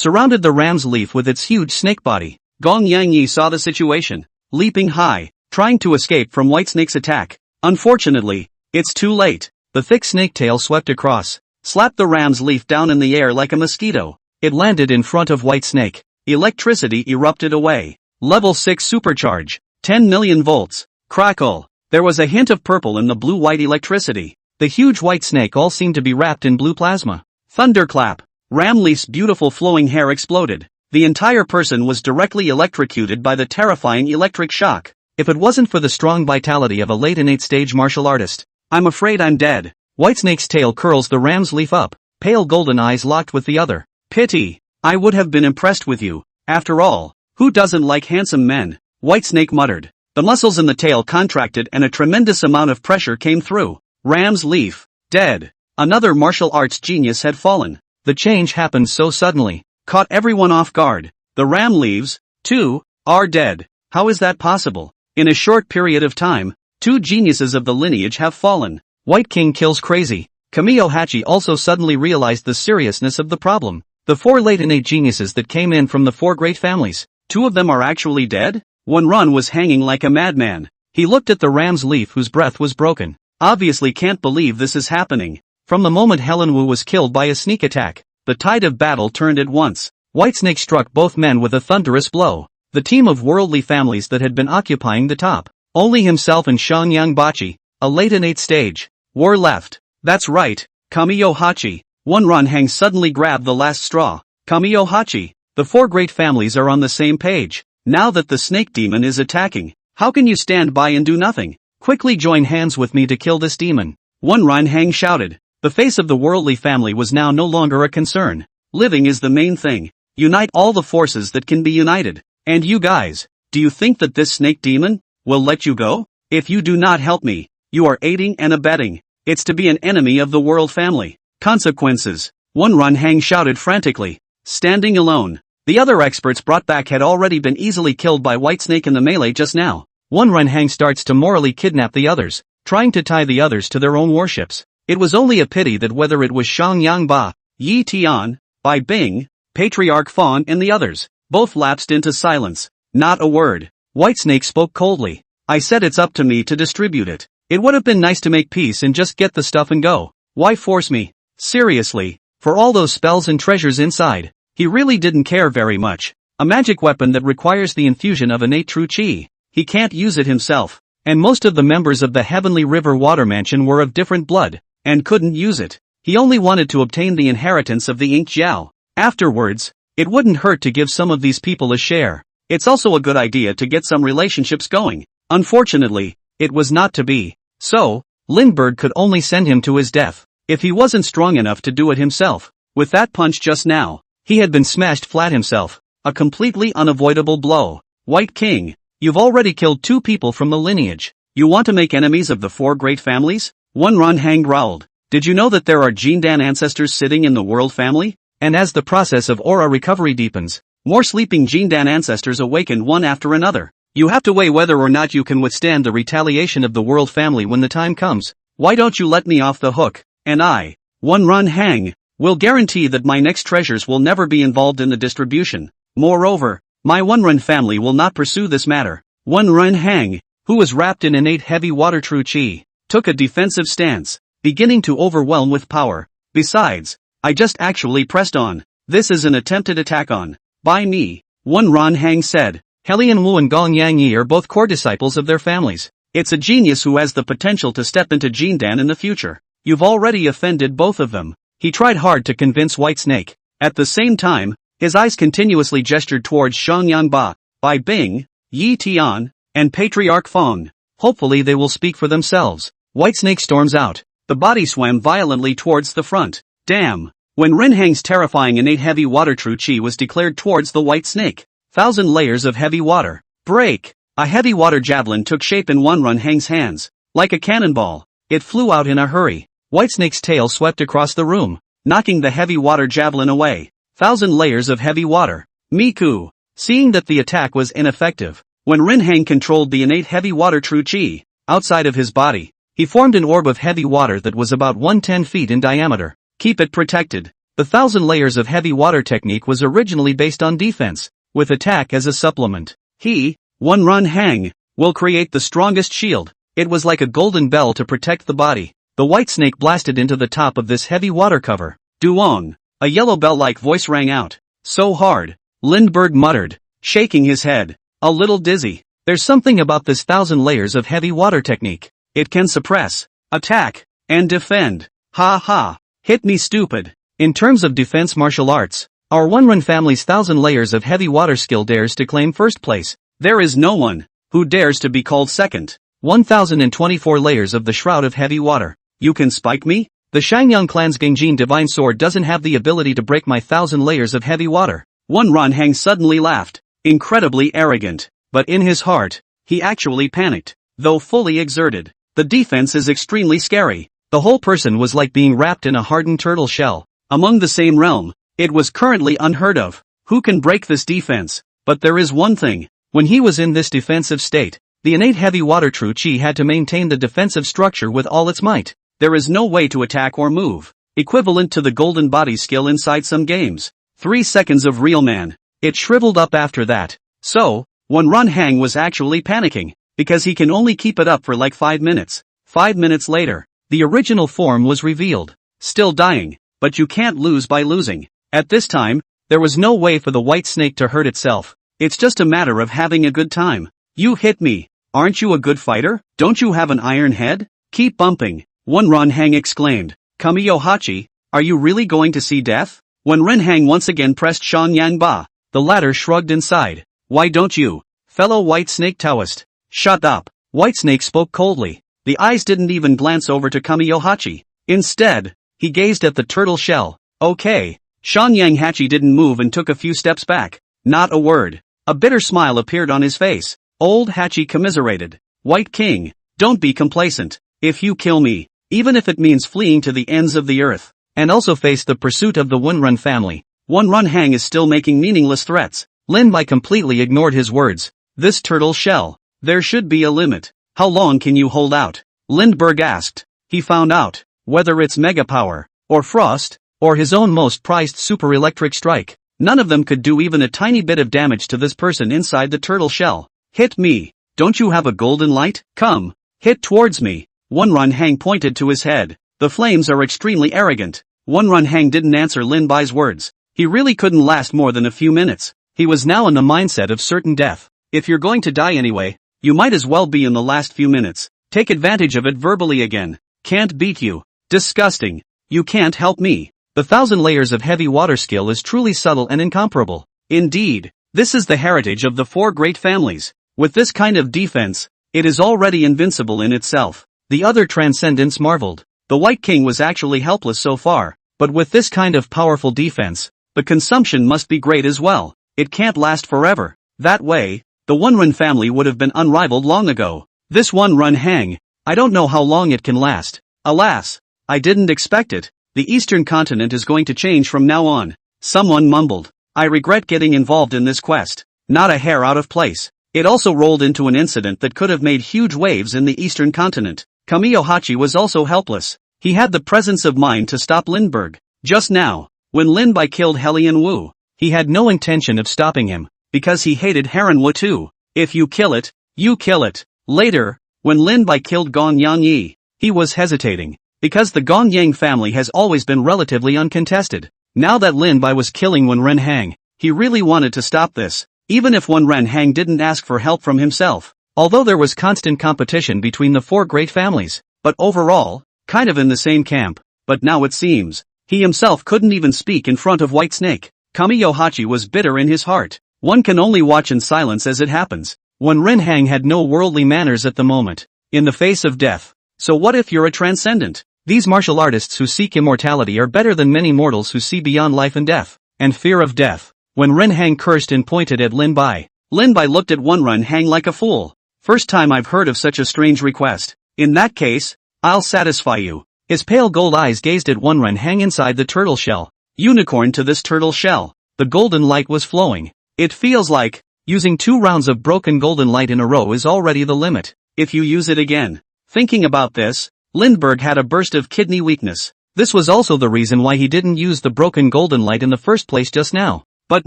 surrounded the ram's leaf with its huge snake body. Gong Yang Yi saw the situation, leaping high, trying to escape from Whitesnake's attack. Unfortunately, it's too late. The thick snake tail swept across, slapped the ram's leaf down in the air like a mosquito. It landed in front of Whitesnake. Electricity erupted away. Level 6 supercharge. 10 million volts. Crackle. There was a hint of purple in the blue-white electricity. The huge white snake all seemed to be wrapped in blue plasma. Thunderclap. Ramleaf's beautiful flowing hair exploded. The entire person was directly electrocuted by the terrifying electric shock. If it wasn't for the strong vitality of a late innate stage martial artist, I'm afraid I'm dead. Whitesnake's tail curls the ram's leaf up, pale golden eyes locked with the other. Pity. I would have been impressed with you. After all, who doesn't like handsome men? Whitesnake muttered. The muscles in the tail contracted and a tremendous amount of pressure came through. Ram's leaf. Dead. Another martial arts genius had fallen. The change happened so suddenly, caught everyone off guard. The ram leaves, too, are dead. How is that possible? In a short period of time, 2 geniuses of the lineage have fallen. White King kills crazy. Kamiyo Hachi also suddenly realized the seriousness of the problem. The 4 late innate geniuses that came in from the 4 great families, 2 of them are actually dead? One Run was hanging like a madman. He looked at the ram's leaf whose breath was broken. Obviously can't believe this is happening. From the moment Helen Wu was killed by a sneak attack, the tide of battle turned at once. Whitesnake struck both men with a thunderous blow. The team of worldly families that had been occupying the top, only himself and Shangyang Bachi, a late innate stage, were left. That's right, Kamiyo Hachi. One Run Hang suddenly grabbed the last straw. Kamiyo Hachi, the 4 great families are on the same page. Now that the snake demon is attacking, how can you stand by and do nothing? Quickly join hands with me to kill this demon. One Run Hang shouted. The face of the worldly family was now no longer a concern. Living is the main thing. Unite all the forces that can be united. And you guys, do you think that this snake demon will let you go? If you do not help me, you are aiding and abetting. It's to be an enemy of the world family. Consequences. One Run Hang shouted frantically. Standing alone. The other experts brought back had already been easily killed by Whitesnake in the melee just now. One Run Hang starts to morally kidnap the others, trying to tie the others to their own warships. It was only a pity that whether it was Shangyang Ba, Yi Tian, Bai Bing, Patriarch Fawn and the others, both lapsed into silence. Not a word. Whitesnake spoke coldly. I said it's up to me to distribute it. It would have been nice to make peace and just get the stuff and go. Why force me? Seriously, for all those spells and treasures inside. He really didn't care very much. A magic weapon that requires the infusion of innate true chi. He can't use it himself. And most of the members of the Heavenly River Water Mansion were of different blood, and couldn't use it. He only wanted to obtain the inheritance of the Ink Jiao. Afterwards, it wouldn't hurt to give some of these people a share. It's also a good idea to get some relationships going. Unfortunately, it was not to be. So, Lindbergh could only send him to his death, if he wasn't strong enough to do it himself. With that punch just now, he had been smashed flat himself. A completely unavoidable blow. White King, you've already killed 2 people from the lineage. You want to make enemies of the 4 great families? One Run Hang growled. Did you know that there are Jindan ancestors sitting in the world family? And as the process of aura recovery deepens, more sleeping Jindan ancestors awaken one after another. You have to weigh whether or not you can withstand the retaliation of the world family when the time comes. Why don't you let me off the hook? And I, One Run Hang, will guarantee that my next treasures will never be involved in the distribution. Moreover, my One Run family will not pursue this matter. One Run Hang, who was wrapped in innate heavy water true chi, took a defensive stance, beginning to overwhelm with power. Besides, I just actually pressed on. This is an attempted attack on by me. One Run Hang said. Helian Wu and Gong Yang Yi are both core disciples of their families. It's a genius who has the potential to step into Jindan in the future. You've already offended both of them. He tried hard to convince Whitesnake. At the same time, his eyes continuously gestured towards Shangyang Ba, Bai Bing, Yi Tian, and Patriarch Fong. Hopefully they will speak for themselves. Whitesnake storms out. The body swam violently towards the front. Damn. When Rinhang's terrifying innate heavy water true chi was declared towards the white snake, 1,000 layers of heavy water. Break! A heavy water javelin took shape in One Run Hang's hands. Like a cannonball, it flew out in a hurry. Whitesnake's tail swept across the room, knocking the heavy water javelin away. 1,000 layers of heavy water. Miku. Seeing that the attack was ineffective, when Rinhang controlled the innate heavy water true chi, outside of his body, he formed an orb of heavy water that was about 110 feet in diameter. Keep it protected. The 1,000 layers of heavy water technique was originally based on defense, with attack as a supplement. He, One Run Hang, will create the strongest shield. It was like a golden bell to protect the body. The white snake blasted into the top of this heavy water cover. Duong. A yellow bell-like voice rang out. So hard. Lindbergh muttered, shaking his head. A little dizzy. There's something about this 1,000 layers of heavy water technique. It can suppress, attack, and defend. Ha ha. Hit me stupid. In terms of defense martial arts, our One Run family's 1,000 layers of heavy water skill dares to claim first place. There is no one who dares to be called second. 1,024 layers of the shroud of heavy water. You can spike me? The Shangyang clan's Gengjin divine sword doesn't have the ability to break my 1,000 layers of heavy water. One Run Hang suddenly laughed. Incredibly arrogant. But in his heart, he actually panicked, though fully exerted. The defense is extremely scary. The whole person was like being wrapped in a hardened turtle shell. Among the same realm, it was currently unheard of. Who can break this defense? But there is one thing. When he was in this defensive state, the innate heavy water true chi had to maintain the defensive structure with all its might. There is no way to attack or move. Equivalent to the golden body skill inside some games. 3 seconds of real man. It shriveled up after that. So, Wen Runhang was actually panicking, because he can only keep it up for like 5 minutes. 5 minutes later, the original form was revealed. Still dying, but you can't lose by losing. At this time, there was no way for the white snake to hurt itself. It's just a matter of having a good time. You hit me. Aren't you a good fighter? Don't you have an iron head? Keep bumping. Wen Runhang exclaimed. Kamiyohachi, are you really going to see death? When Renhang once again pressed Shan Yang Ba, the latter shrugged inside. Why don't you, fellow White Snake Taoist? Shut up. White Snake spoke coldly. The eyes didn't even glance over to Kamiyohachi. Instead, he gazed at the turtle shell. Okay. Shan Yang Hachi didn't move and took a few steps back. Not a word. A bitter smile appeared on his face. Old Hachi commiserated. White King, don't be complacent. If you kill me, even if it means fleeing to the ends of the earth, and also face the pursuit of the Wenrun family. Wen Runhang is still making meaningless threats. Lin Bai completely ignored his words. This turtle shell. There should be a limit. How long can you hold out? Lindbergh asked. He found out. Whether it's mega power, or frost, or his own most prized super electric strike, none of them could do even a tiny bit of damage to this person inside the turtle shell. Hit me. Don't you have a golden light? Come. Hit towards me. Wen Runhang pointed to his head. The flames are extremely arrogant. Wen Runhang didn't answer Lin Bai's words. He really couldn't last more than a few minutes. He was now in the mindset of certain death. If you're going to die anyway, you might as well be in the last few minutes. Take advantage of it verbally again. Can't beat you. Disgusting. You can't help me. The 1,000 layers of heavy water skill is truly subtle and incomparable. Indeed, this is the heritage of the 4 great families. With this kind of defense, it is already invincible in itself. The other transcendents marveled. The White King was actually helpless so far, but with this kind of powerful defense, the consumption must be great as well. It can't last forever. That way, the Wenrun family would have been unrivaled long ago. This Wen Runhang, I don't know how long it can last. Alas, I didn't expect it. The eastern continent is going to change from now on. Someone mumbled. I regret getting involved in this quest. Not a hair out of place. It also rolled into an incident that could have made huge waves in the eastern continent. Kamiyohachi was also helpless. He had the presence of mind to stop Lindbergh. Just now, when Lin Bai killed Helian Wu, he had no intention of stopping him, because he hated Heron Wu too. If you kill it, you kill it. Later, when Lin Bai killed Gong Yang Yi, he was hesitating, because the Gong Yang family has always been relatively uncontested. Now that Lin Bai was killing Wen Renhang, he really wanted to stop this, even if Wen Renhang didn't ask for help from himself. Although there was constant competition between the 4 great families, but overall, kind of in the same camp. But now it seems, he himself couldn't even speak in front of White Snake. Kamiyohachi was bitter in his heart. One can only watch in silence as it happens. Wen Renhang had no worldly manners at the moment, in the face of death. So what if you're a transcendent? These martial artists who seek immortality are better than many mortals who see beyond life and death, and fear of death. When Renhang cursed and pointed at Lin Bai, Lin Bai looked at Wen Runhang like a fool. First time I've heard of such a strange request. In that case, I'll satisfy you. His pale gold eyes gazed at Wen Runhang inside the turtle shell. Unicorn to this turtle shell. The golden light was flowing. It feels like, using 2 rounds of broken golden light in a row is already the limit. If you use it again. Thinking about this, Lindbergh had a burst of kidney weakness. This was also the reason why he didn't use the broken golden light in the first place just now. But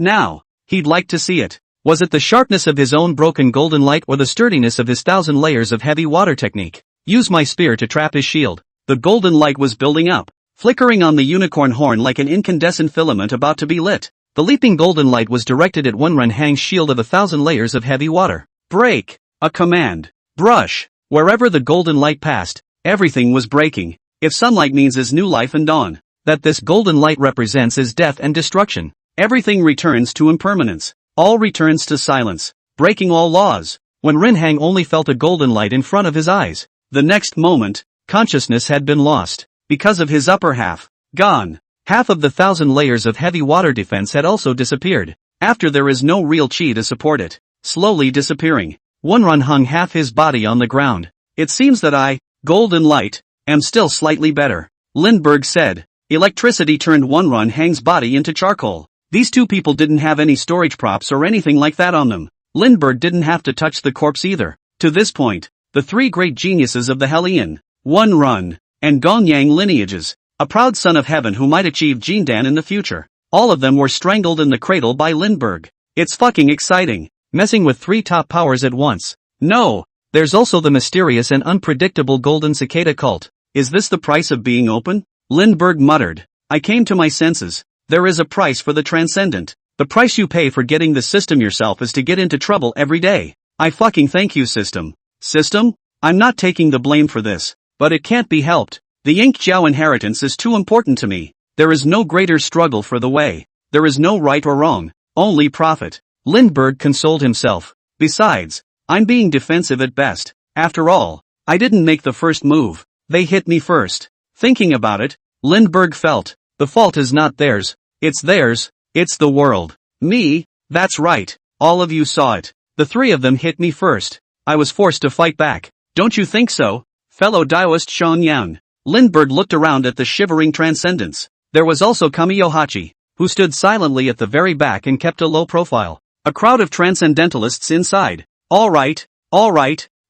now, he'd like to see it. Was it the sharpness of his own broken golden light or the sturdiness of his 1,000 layers of heavy water technique? Use my spear to trap his shield. The golden light was building up, flickering on the unicorn horn like an incandescent filament about to be lit. The leaping golden light was directed at Wen Runhang's shield of 1,000 layers of heavy water. Break! A command. Brush! Wherever the golden light passed, everything was breaking. If sunlight means is new life and dawn, that this golden light represents is death and destruction. Everything returns to impermanence. All returns to silence, breaking all laws. When Renhang only felt a golden light in front of his eyes, the next moment, consciousness had been lost, because of his upper half, gone. Half of the 1,000 layers of heavy water defense had also disappeared. After there is no real chi to support it, slowly disappearing. Wonrun hung half his body on the ground. It seems that I, golden light, am still slightly better. Lindbergh said. Electricity turned Wonrun Hang's body into charcoal. These two people didn't have any storage props or anything like that on them. Lindbergh didn't have to touch the corpse either. To this point, the three great geniuses of the Hellion, Wonrun, and Gonyang lineages, a proud son of heaven who might achieve Jindan in the future. All of them were strangled in the cradle by Lindbergh. It's fucking exciting, messing with three top powers at once. No, there's also the mysterious and unpredictable Golden Cicada cult. Is this the price of being open? Lindbergh muttered. I came to my senses. There is a price for the transcendent. The price you pay for getting the system yourself is to get into trouble every day. I fucking thank you, system. System? I'm not taking the blame for this, but it can't be helped. The Ink Jiao inheritance is too important to me. There is no greater struggle for the way. There is no right or wrong, only profit. Lindbergh consoled himself. Besides, I'm being defensive at best. After all, I didn't make the first move. They hit me first. Thinking about it, Lindbergh felt, the fault is not theirs. It's theirs. It's the world. Me? That's right. All of you saw it. The three of them hit me first. I was forced to fight back. Don't you think so, fellow Daoist Xianyang? Lindbergh looked around at the shivering transcendents. There was also Kamiyohachi, who stood silently at the very back and kept a low profile. A crowd of transcendentalists inside. All right,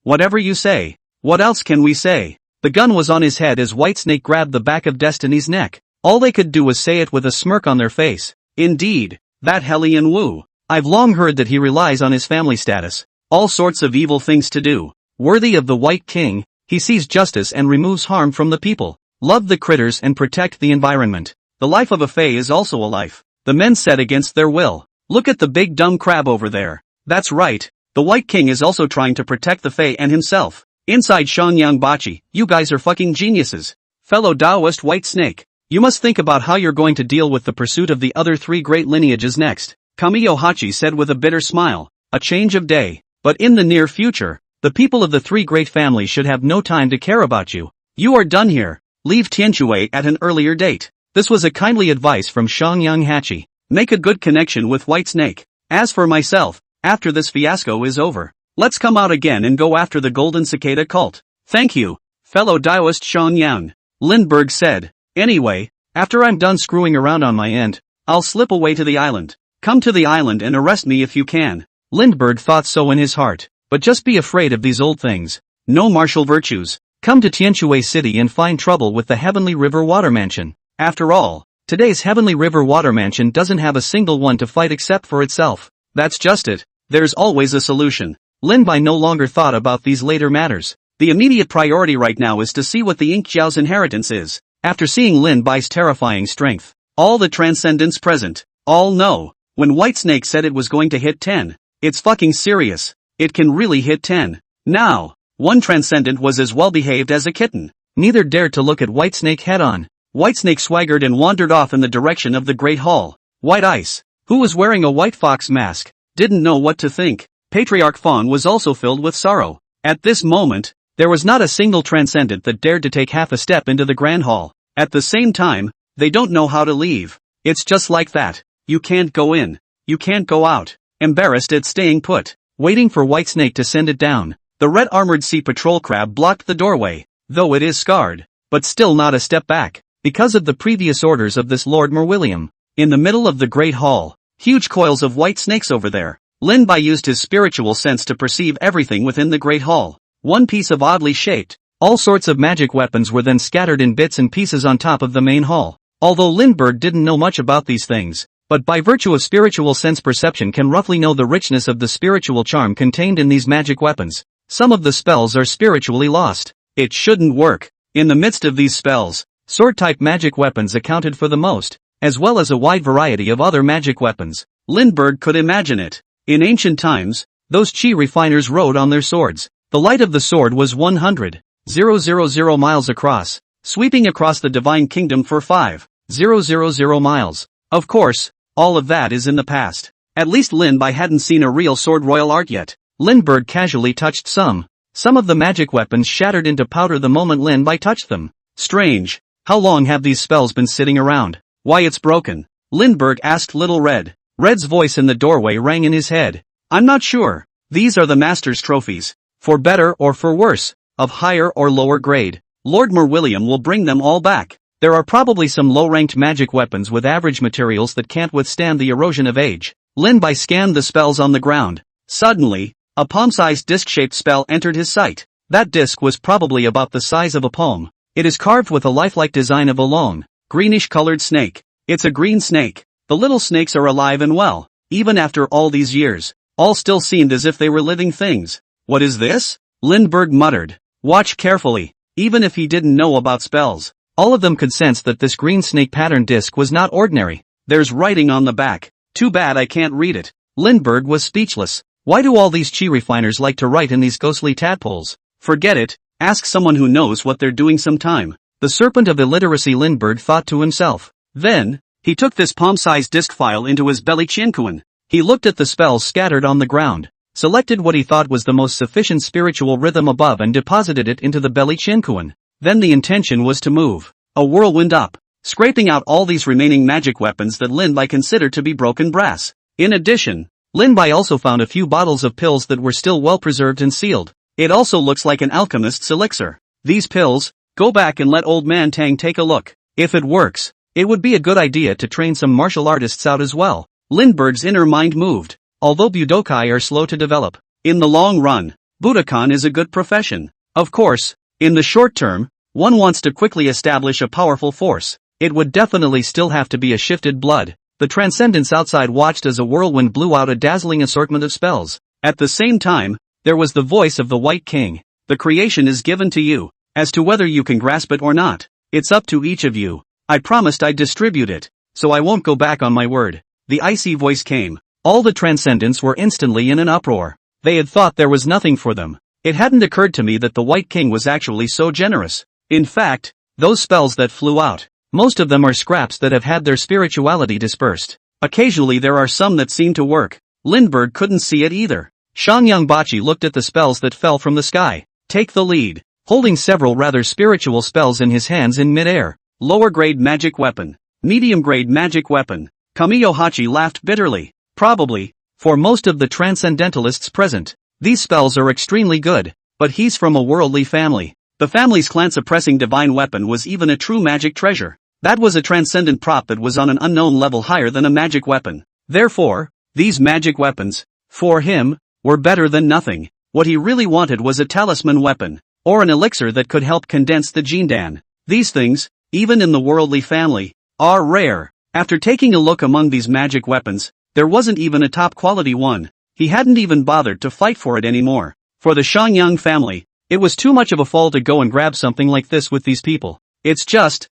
whatever you say. What else can we say? The gun was on his head as Whitesnake grabbed the back of Destiny's neck. All they could do was say it with a smirk on their face. Indeed, that Hellion Wu. I've long heard that he relies on his family status. All sorts of evil things to do. Worthy of the White King, he sees justice and removes harm from the people. Love the critters and protect the environment. The life of a Fae is also a life. The men said against their will. Look at the big dumb crab over there. That's right. The White King is also trying to protect the Fae and himself. Inside Xianyang Bachi, you guys are fucking geniuses. Fellow Taoist White Snake, you must think about how you're going to deal with the pursuit of the other three great lineages next. Kamiyohachi said with a bitter smile. A change of day. But in the near future, the people of the three great families should have no time to care about you. You are done here. Leave Tianshui at an earlier date. This was a kindly advice from Xianyang Hachi. Make a good connection with White Snake. As for myself, after this fiasco is over, let's come out again and go after the Golden Cicada cult. Thank you, fellow Daoist Xianyang. Lindbergh said. Anyway, after I'm done screwing around on my end, I'll slip away to the island. Come to the island and arrest me if you can. Lindbergh thought so in his heart. But just be afraid of these old things. No martial virtues. Come to Tianshui City and find trouble with the Heavenly River Water Mansion. After all, today's Heavenly River Water Mansion doesn't have a single one to fight except for itself. That's just it. There's always a solution. Lin Bai no longer thought about these later matters. The immediate priority right now is to see what the Ink Jiao's inheritance is. After seeing Lin Bai's terrifying strength, all the transcendents present, all know, when Whitesnake said it was going to hit 10, it's fucking serious. It can really hit 10. Now, one transcendent was as well behaved as a kitten. Neither dared to look at Whitesnake head on. Whitesnake swaggered and wandered off in the direction of the Great Hall. White Ice, who was wearing a white fox mask, didn't know what to think. Patriarch Fawn was also filled with sorrow. At this moment, there was not a single transcendent that dared to take half a step into the Grand Hall. At the same time, they don't know how to leave. It's just like that. You can't go in. You can't go out. Embarrassed at staying put, waiting for Whitesnake to send it down. The red armored sea patrol crab blocked the doorway, though it is scarred, but still not a step back, because of the previous orders of this Lord Merwilliam. In the middle of the Great Hall, huge coils of white snakes over there. Lin Bai used his spiritual sense to perceive everything within the Great Hall. One piece of oddly shaped, all sorts of magic weapons were then scattered in bits and pieces on top of the main hall. Although Lindbergh didn't know much about these things, but by virtue of spiritual sense perception can roughly know the richness of the spiritual charm contained in these magic weapons. Some of the spells are spiritually lost. It shouldn't work. In the midst of these spells, sword-type magic weapons accounted for the most, as well as a wide variety of other magic weapons. Lindbergh could imagine it. In ancient times, those chi refiners rode on their swords. The light of the sword was 100,000 miles across, sweeping across the divine kingdom for 5,000 miles. Of course, all of that is in the past. At least Lin Bai hadn't seen a real sword royal art yet. Lindbergh casually touched some. Some of the magic weapons shattered into powder the moment Lin Bai touched them. Strange. How long have these spells been sitting around? Why, it's broken. Lindbergh asked Little Red. Red's voice in the doorway rang in his head. I'm not sure. These are the Master's trophies. For better or for worse, of higher or lower grade. Lord Merwilliam will bring them all back. There are probably some low-ranked magic weapons with average materials that can't withstand the erosion of age. Lin Bai scanned the spells on the ground. Suddenly, a palm-sized disc-shaped spell entered his sight. That disc was probably about the size of a palm. It is carved with a lifelike design of a long, greenish-colored snake. It's a green snake. The little snakes are alive and well, even after all these years. All still seemed as if they were living things. What is this? Lindbergh muttered. Watch carefully. Even if he didn't know about spells, all of them could sense that this green snake pattern disc was not ordinary. There's writing on the back. Too bad I can't read it. Lindbergh was speechless. Why do all these chi refiners like to write in these ghostly tadpoles? Forget it. Ask someone who knows what they're doing sometime. The serpent of illiteracy, Lindbergh thought to himself. Then, he took this palm-sized disc file into his belly chinkuan. He looked at the spells scattered on the ground, selected what he thought was the most sufficient spiritual rhythm above and deposited it into the belly chinkuan. Then the intention was to move a whirlwind up, scraping out all these remaining magic weapons that Lin Bai considered to be broken brass. In addition, Lin Bai also found a few bottles of pills that were still well preserved and sealed. It also looks like an alchemist's elixir. These pills, go back and let old man Tang take a look. If it works, it would be a good idea to train some martial artists out as well. Lindbergh's inner mind moved. Although Budokai are slow to develop, in the long run, Budokan is a good profession. Of course, in the short term, one wants to quickly establish a powerful force. It would definitely still have to be a shifted blood. The transcendents outside watched as a whirlwind blew out a dazzling assortment of spells. At the same time, there was the voice of the White King. The creation is given to you. As to whether you can grasp it or not, it's up to each of you. I promised I'd distribute it, so I won't go back on my word. The icy voice came. All the transcendents were instantly in an uproar. They had thought there was nothing for them. It hadn't occurred to me that the White King was actually so generous. In fact, those spells that flew out, most of them are scraps that have had their spirituality dispersed. Occasionally there are some that seem to work. Lindbergh couldn't see it either. Shangyang Bachi looked at the spells that fell from the sky. Take the lead. Holding several rather spiritual spells in his hands in mid-air. Lower grade magic weapon. Medium grade magic weapon. Kamiyo Hachi laughed bitterly. Probably, for most of the transcendentalists present, these spells are extremely good, but he's from a worldly family. The family's clan-suppressing divine weapon was even a true magic treasure. That was a transcendent prop that was on an unknown level higher than a magic weapon. Therefore, these magic weapons, for him, were better than nothing. What he really wanted was a talisman weapon, or an elixir that could help condense the Jindan. These things, even in the worldly family, are rare. After taking a look among these magic weapons, there wasn't even a top-quality one. He hadn't even bothered to fight for it anymore. For the Shangyang family, it was too much of a fall to go and grab something like this with these people. It's just,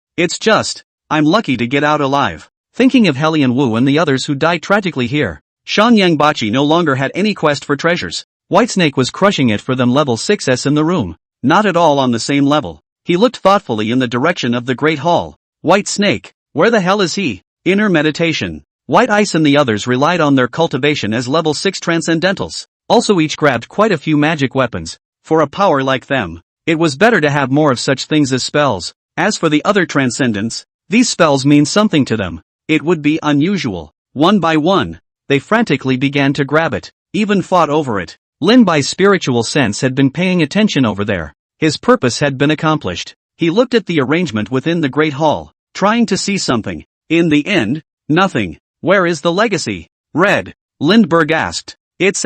I'm lucky to get out alive. Thinking of Helian Wu and the others who died tragically here, Shangyang Bachi no longer had any quest for treasures. Whitesnake was crushing it for them level 6s in the room. Not at all on the same level. He looked thoughtfully in the direction of the Great Hall. White Snake, where the hell is he? Inner meditation. White Ice and the others relied on their cultivation as level 6 transcendentals. Also each grabbed quite a few magic weapons. For a power like them, it was better to have more of such things as spells. As for the other transcendents, these spells mean something to them. It would be unusual. One by one, they frantically began to grab it, even fought over it. Lin Bai's spiritual sense had been paying attention over there. His purpose had been accomplished. He looked at the arrangement within the Great Hall, trying to see something. In the end, nothing. Where is the legacy? Red, Lindbergh asked. It's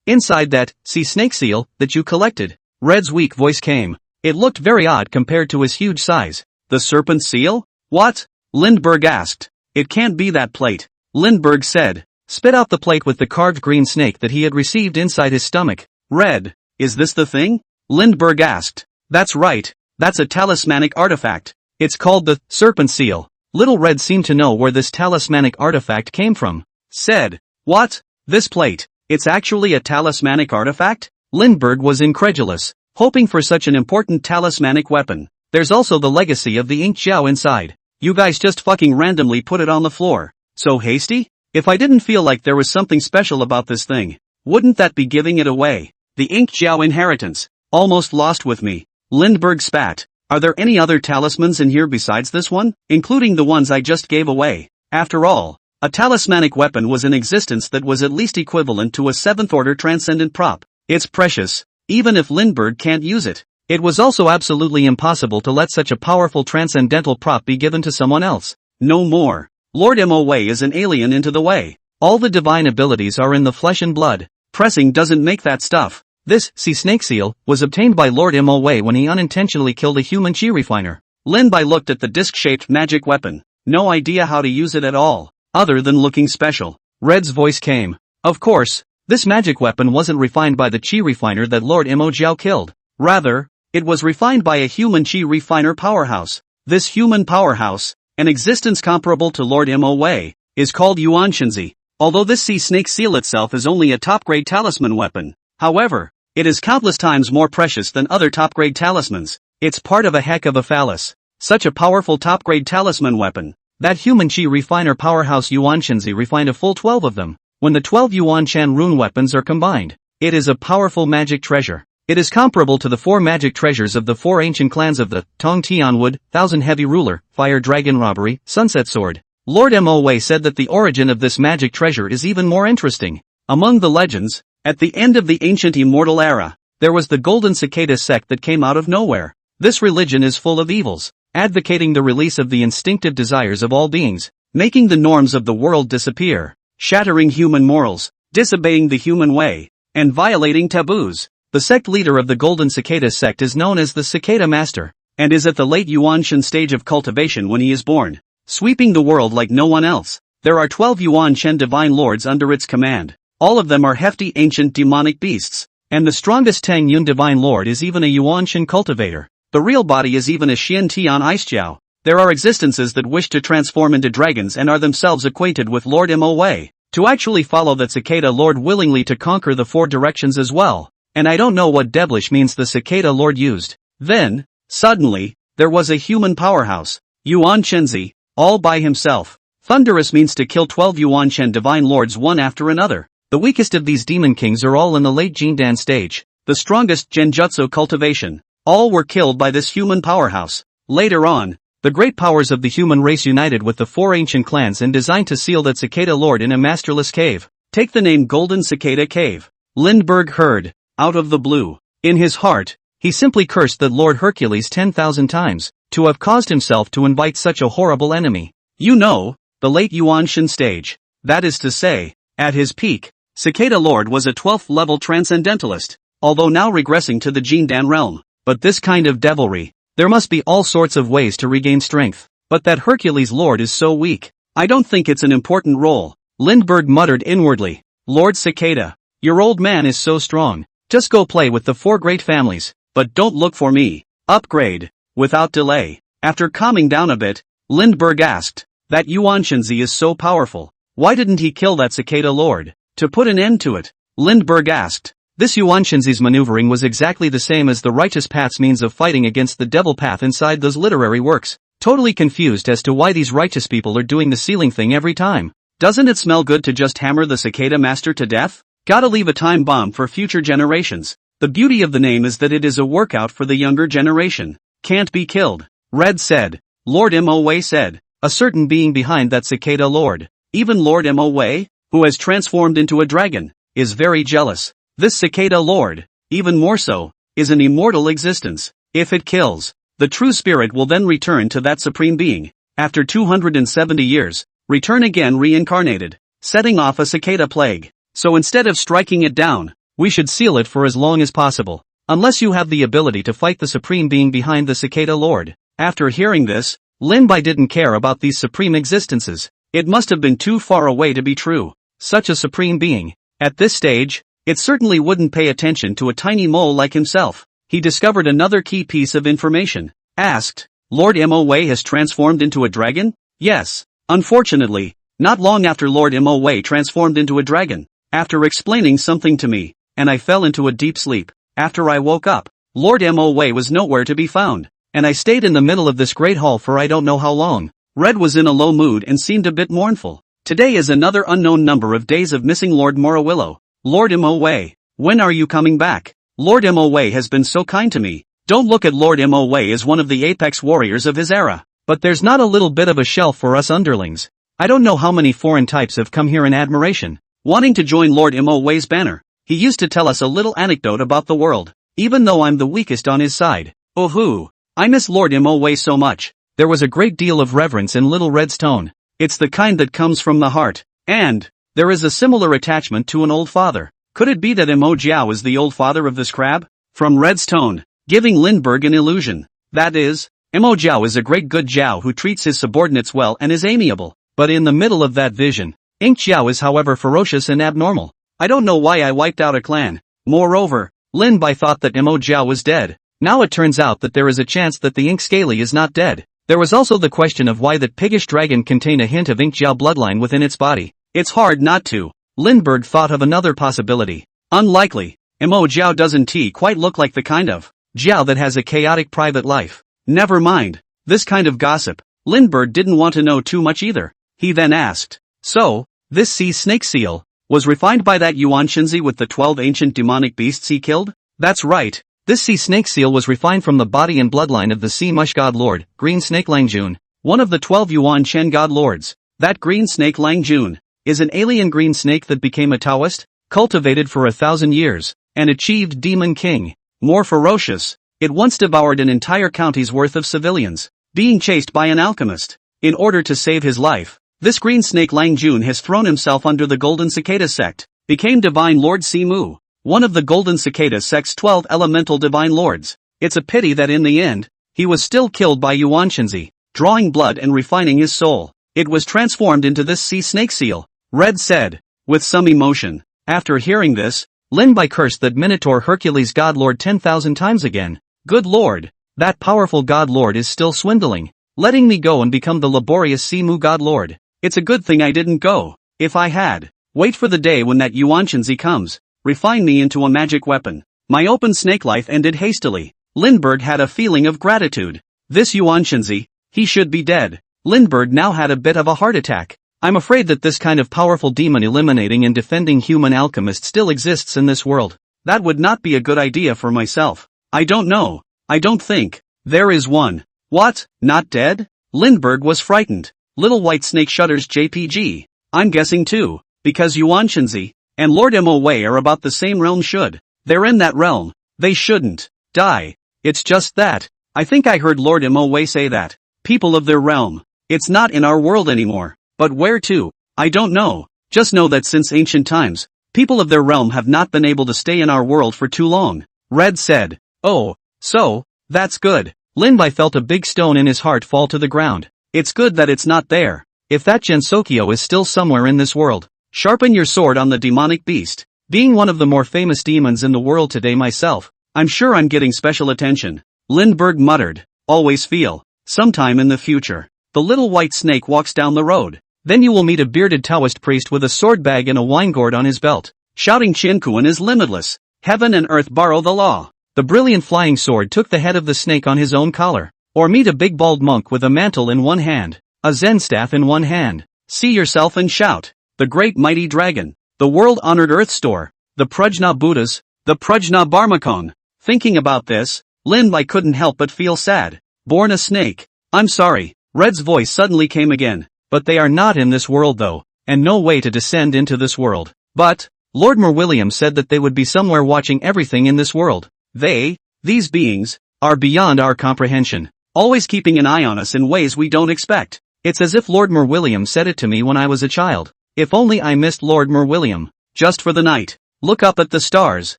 inside that, snake seal, that you collected. Red's weak voice came. It looked very odd compared to his huge size. The serpent seal? What? Lindbergh asked. It can't be that plate. Lindbergh said. Spit out the plate with the carved green snake that he had received inside his stomach. Red, is this the thing? Lindbergh asked. That's right, that's a talismanic artifact. It's called the serpent seal. Little Red seemed to know where this talismanic artifact came from. Said, what? This plate, it's actually a talismanic artifact? Lindbergh was incredulous, hoping for such an important talismanic weapon. There's also the legacy of the ink jiao inside. You guys just fucking randomly put it on the floor. So hasty? If I didn't feel like there was something special about this thing, wouldn't that be giving it away? The ink jiao inheritance, almost lost with me. Lindbergh spat. Are there any other talismans in here besides this one, including the ones I just gave away? After all, A talismanic weapon was in existence that was at least equivalent to a 7th-order transcendent prop. It's precious, even if Lindbergh can't use it. It was also absolutely impossible to let such a powerful transcendental prop be given to someone else. No more. Lord Mo is an alien into the way. All the divine abilities are in the flesh and blood. Pressing doesn't make that stuff. This sea snake seal was obtained by Lord Mo when he unintentionally killed a human chi refiner. Lin Bai looked at the disc-shaped magic weapon. No idea how to use it at all, other than looking special. Red's voice came. Of course, this magic weapon wasn't refined by the chi refiner that Lord Mo Jiao killed. Rather, it was refined by a human chi refiner powerhouse. This human powerhouse, an existence comparable to Lord Mo is called Yuan Shenzi. Although this sea snake seal itself is only a top-grade talisman weapon, however, it is countless times more precious than other top-grade talismans. It's part of a heck of a phallus. Such a powerful top-grade talisman weapon. That human chi refiner powerhouse Yuan Shenzi refined a full 12 of them. When the 12 Yuan Shan rune weapons are combined, it is a powerful magic treasure. It is comparable to the 4 magic treasures of the 4 ancient clans of the Tong Tianwood, Thousand Heavy Ruler, Fire Dragon Robbery, Sunset Sword. Lord Mo said that the origin of this magic treasure is even more interesting. Among the legends, at the end of the ancient immortal era, there was the Golden Cicada sect that came out of nowhere. This religion is full of evils, advocating the release of the instinctive desires of all beings, making the norms of the world disappear, shattering human morals, disobeying the human way, and violating taboos. The sect leader of the Golden Cicada sect is known as the Cicada Master, and is at the late Yuan Shan stage of cultivation when he is born, sweeping the world like no one else. There are 12 Yuan Shan divine lords under its command. All of them are hefty ancient demonic beasts, and the strongest Tang Yun divine lord is even a Yuan Shan cultivator. The real body is even a Xian Tian Icejiao. There are existences that wish to transform into dragons and are themselves acquainted with Lord Mo to actually follow that cicada lord willingly to conquer the 4 directions as well. And I don't know what devilish means the cicada lord used. Then, suddenly, there was a human powerhouse, Yuan Shenzi, all by himself. Thunderous means to kill 12 Yuan Shan divine lords one after another. The weakest of these demon kings are all in the late Jindan stage. The strongest genjutsu cultivation. All were killed by this human powerhouse. Later on, the great powers of the human race united with the 4 ancient clans and designed to seal that cicada lord in a masterless cave. Take the name Golden Cicada Cave. Lindbergh heard, out of the blue. In his heart, he simply cursed that Lord Hercules 10,000 times, to have caused himself to invite such a horrible enemy. You know, the late Yuan Shan stage. That is to say, at his peak, Cicada Lord was a 12th level transcendentalist, although now regressing to the Jindan realm. But this kind of devilry, there must be all sorts of ways to regain strength. But that Hercules Lord is so weak. I don't think it's an important role. Lindbergh muttered inwardly. Lord Cicada, your old man is so strong. Just go play with the 4 great families, but don't look for me. Upgrade, without delay. After calming down a bit, Lindbergh asked, that Yuan Shenzi is so powerful. Why didn't he kill that cicada lord? To put an end to it, Lindbergh asked. This Yuan Shenzi's maneuvering was exactly the same as the righteous path's means of fighting against the devil path inside those literary works. Totally confused as to why these righteous people are doing the sealing thing every time. Doesn't it smell good to just hammer the cicada master to death? Gotta leave a time bomb for future generations. The beauty of the name is that it is a workout for the younger generation. Can't be killed. Red said. Lord Mo said. A certain being behind that cicada lord, even Lord Mo, who has transformed into a dragon, is very jealous. This cicada lord, even more so, is an immortal existence. If it kills, the true spirit will then return to that supreme being. After 270 years, return again reincarnated, setting off a cicada plague. So instead of striking it down, we should seal it for as long as possible. Unless you have the ability to fight the supreme being behind the cicada lord. After hearing this, Lin Bai didn't care about these supreme existences. It must have been too far away to be true. Such a supreme being. At this stage, it certainly wouldn't pay attention to a tiny mole like himself. He discovered another key piece of information. Asked, Lord Mo has transformed into a dragon? Yes. Unfortunately, not long after Lord Mo transformed into a dragon. After explaining something to me, and I fell into a deep sleep. After I woke up, Lord Mo was nowhere to be found, and I stayed in the middle of this great hall for I don't know how long. Red was in a low mood and seemed a bit mournful. Today is another unknown number of days of missing Lord Morowillow. Lord Mo, when are you coming back? Lord Mo has been so kind to me. Don't look at Lord Mo as one of the apex warriors of his era. But there's not a little bit of a shelf for us underlings. I don't know how many foreign types have come here in admiration, wanting to join Lord Mo-Wei's banner. He used to tell us a little anecdote about the world, even though I'm the weakest on his side. Oh hoo! I miss Lord Mo-Wei so much. There was a great deal of reverence in Little Red's tone. It's the kind that comes from the heart. And there is a similar attachment to an old father. Could it be that Mo Jiao is the old father of this crab? From Red's tone, giving Lindbergh an illusion. That is, Mo Jiao is a great good Jiao who treats his subordinates well and is amiable. But in the middle of that vision, Ink Jiao is however ferocious and abnormal. I don't know why I wiped out a clan. Moreover, Lin Bai thought that Mo Jiao was dead. Now it turns out that there is a chance that the Ink Scaly is not dead. There was also the question of why that piggish dragon contained a hint of Ink Jiao bloodline within its body. It's hard not to. Lindbergh thought of another possibility. Unlikely. Mo Jiao doesn't quite look like the kind of Jiao that has a chaotic private life. Never mind. This kind of gossip. Lindbergh didn't want to know too much either. He then asked, so, this sea snake seal was refined by that Yuan Shinzi with the 12 ancient demonic beasts he killed? That's right. This sea snake seal was refined from the body and bloodline of the sea mush god lord, Green Snake Langjun, one of the 12 Yuan Shen god lords. That Green Snake Langjun is an alien green snake that became a Taoist, cultivated for 1,000 years, and achieved Demon King. More ferocious, it once devoured an entire county's worth of civilians, being chased by an alchemist. In order to save his life, this Green Snake Langjun has thrown himself under the Golden Cicada sect, became Divine Lord Simu, one of the Golden Cicada sect's 12 elemental divine lords. It's a pity that in the end, he was still killed by Yuan Shinzi, drawing blood and refining his soul. It was transformed into this sea snake seal, Red said, with some emotion. After hearing this, Lin Bai cursed that Minotaur Hercules God Lord 10,000 times again. Good lord, that powerful God Lord is still swindling, letting me go and become the laborious Simu God Lord. It's a good thing I didn't go. If I had, wait for the day when that Yuan Shinzi comes, refine me into a magic weapon. My open snake life ended hastily. Lindbergh had a feeling of gratitude. This Yuan Shinzi, he should be dead. Lindbergh now had a bit of a heart attack. I'm afraid that this kind of powerful demon eliminating and defending human alchemist still exists in this world. That would not be a good idea for myself. I don't know. I don't think. There is one. What? Not dead? Lindbergh was frightened. Little White Snake shudders JPG. I'm guessing too, because Yuan Shinzi and Lord Mo-Wei are about the same realm should. They're in that realm. They shouldn't die. It's just that. I think I heard Lord Mo-Wei say that. People of their realm. It's not in our world anymore. But where to? I don't know. Just know that since ancient times, people of their realm have not been able to stay in our world for too long. Red said. Oh, so, that's good. Lin Bai felt a big stone in his heart fall to the ground. It's good that it's not there. If that Gensokyo is still somewhere in this world, sharpen your sword on the demonic beast. Being one of the more famous demons in the world today myself, I'm sure I'm getting special attention. Lindbergh muttered. Always feel. Sometime in the future, the little white snake walks down the road. Then you will meet a bearded Taoist priest with a sword bag and a wine gourd on his belt, shouting Chinkuan is limitless. Heaven and earth borrow the law. The brilliant flying sword took the head of the snake on his own collar. Or meet a big bald monk with a mantle in one hand, a Zen staff in one hand. See yourself and shout. The great mighty dragon, the world-honored earth store, the Prajna Buddhas, the Prajna Barmakong. Thinking about this, Lin Bai couldn't help but feel sad. Born a snake. I'm sorry. Red's voice suddenly came again. But they are not in this world though, and no way to descend into this world. But, Lord Merwilliam said that they would be somewhere watching everything in this world. These beings, are beyond our comprehension. Always keeping an eye on us in ways we don't expect. It's as if Lord Merwilliam said it to me when I was a child. If only I missed Lord Merwilliam. Just for the night. Look up at the stars,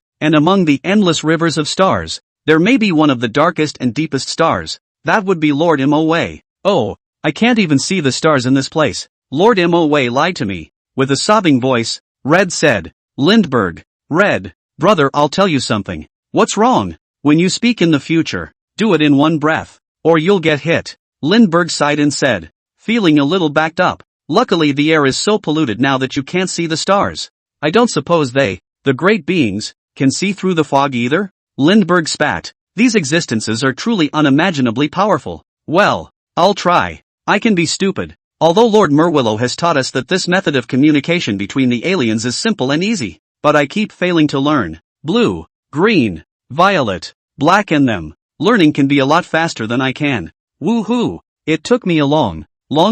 and among the endless rivers of stars, there may be one of the darkest and deepest stars. That would be Lord Mo-Wei. Oh, I can't even see the stars in this place. Lord Mo-Wei lied to me. With a sobbing voice, Red said. Lindbergh. Red, brother, I'll tell you something. What's wrong? When you speak in the future, do it in one breath. Or you'll get hit. Lindbergh sighed and said, feeling a little backed up. Luckily the air is so polluted now that you can't see the stars. I don't suppose they, the great beings, can see through the fog either? Lindbergh spat. These existences are truly unimaginably powerful. Well, I'll try. I can be stupid. Although Lord Merwillow has taught us that this method of communication between the aliens is simple and easy. But I keep failing to learn. Blue, green, violet, black and them. Learning can be a lot faster than I can. Woohoo! It took me a long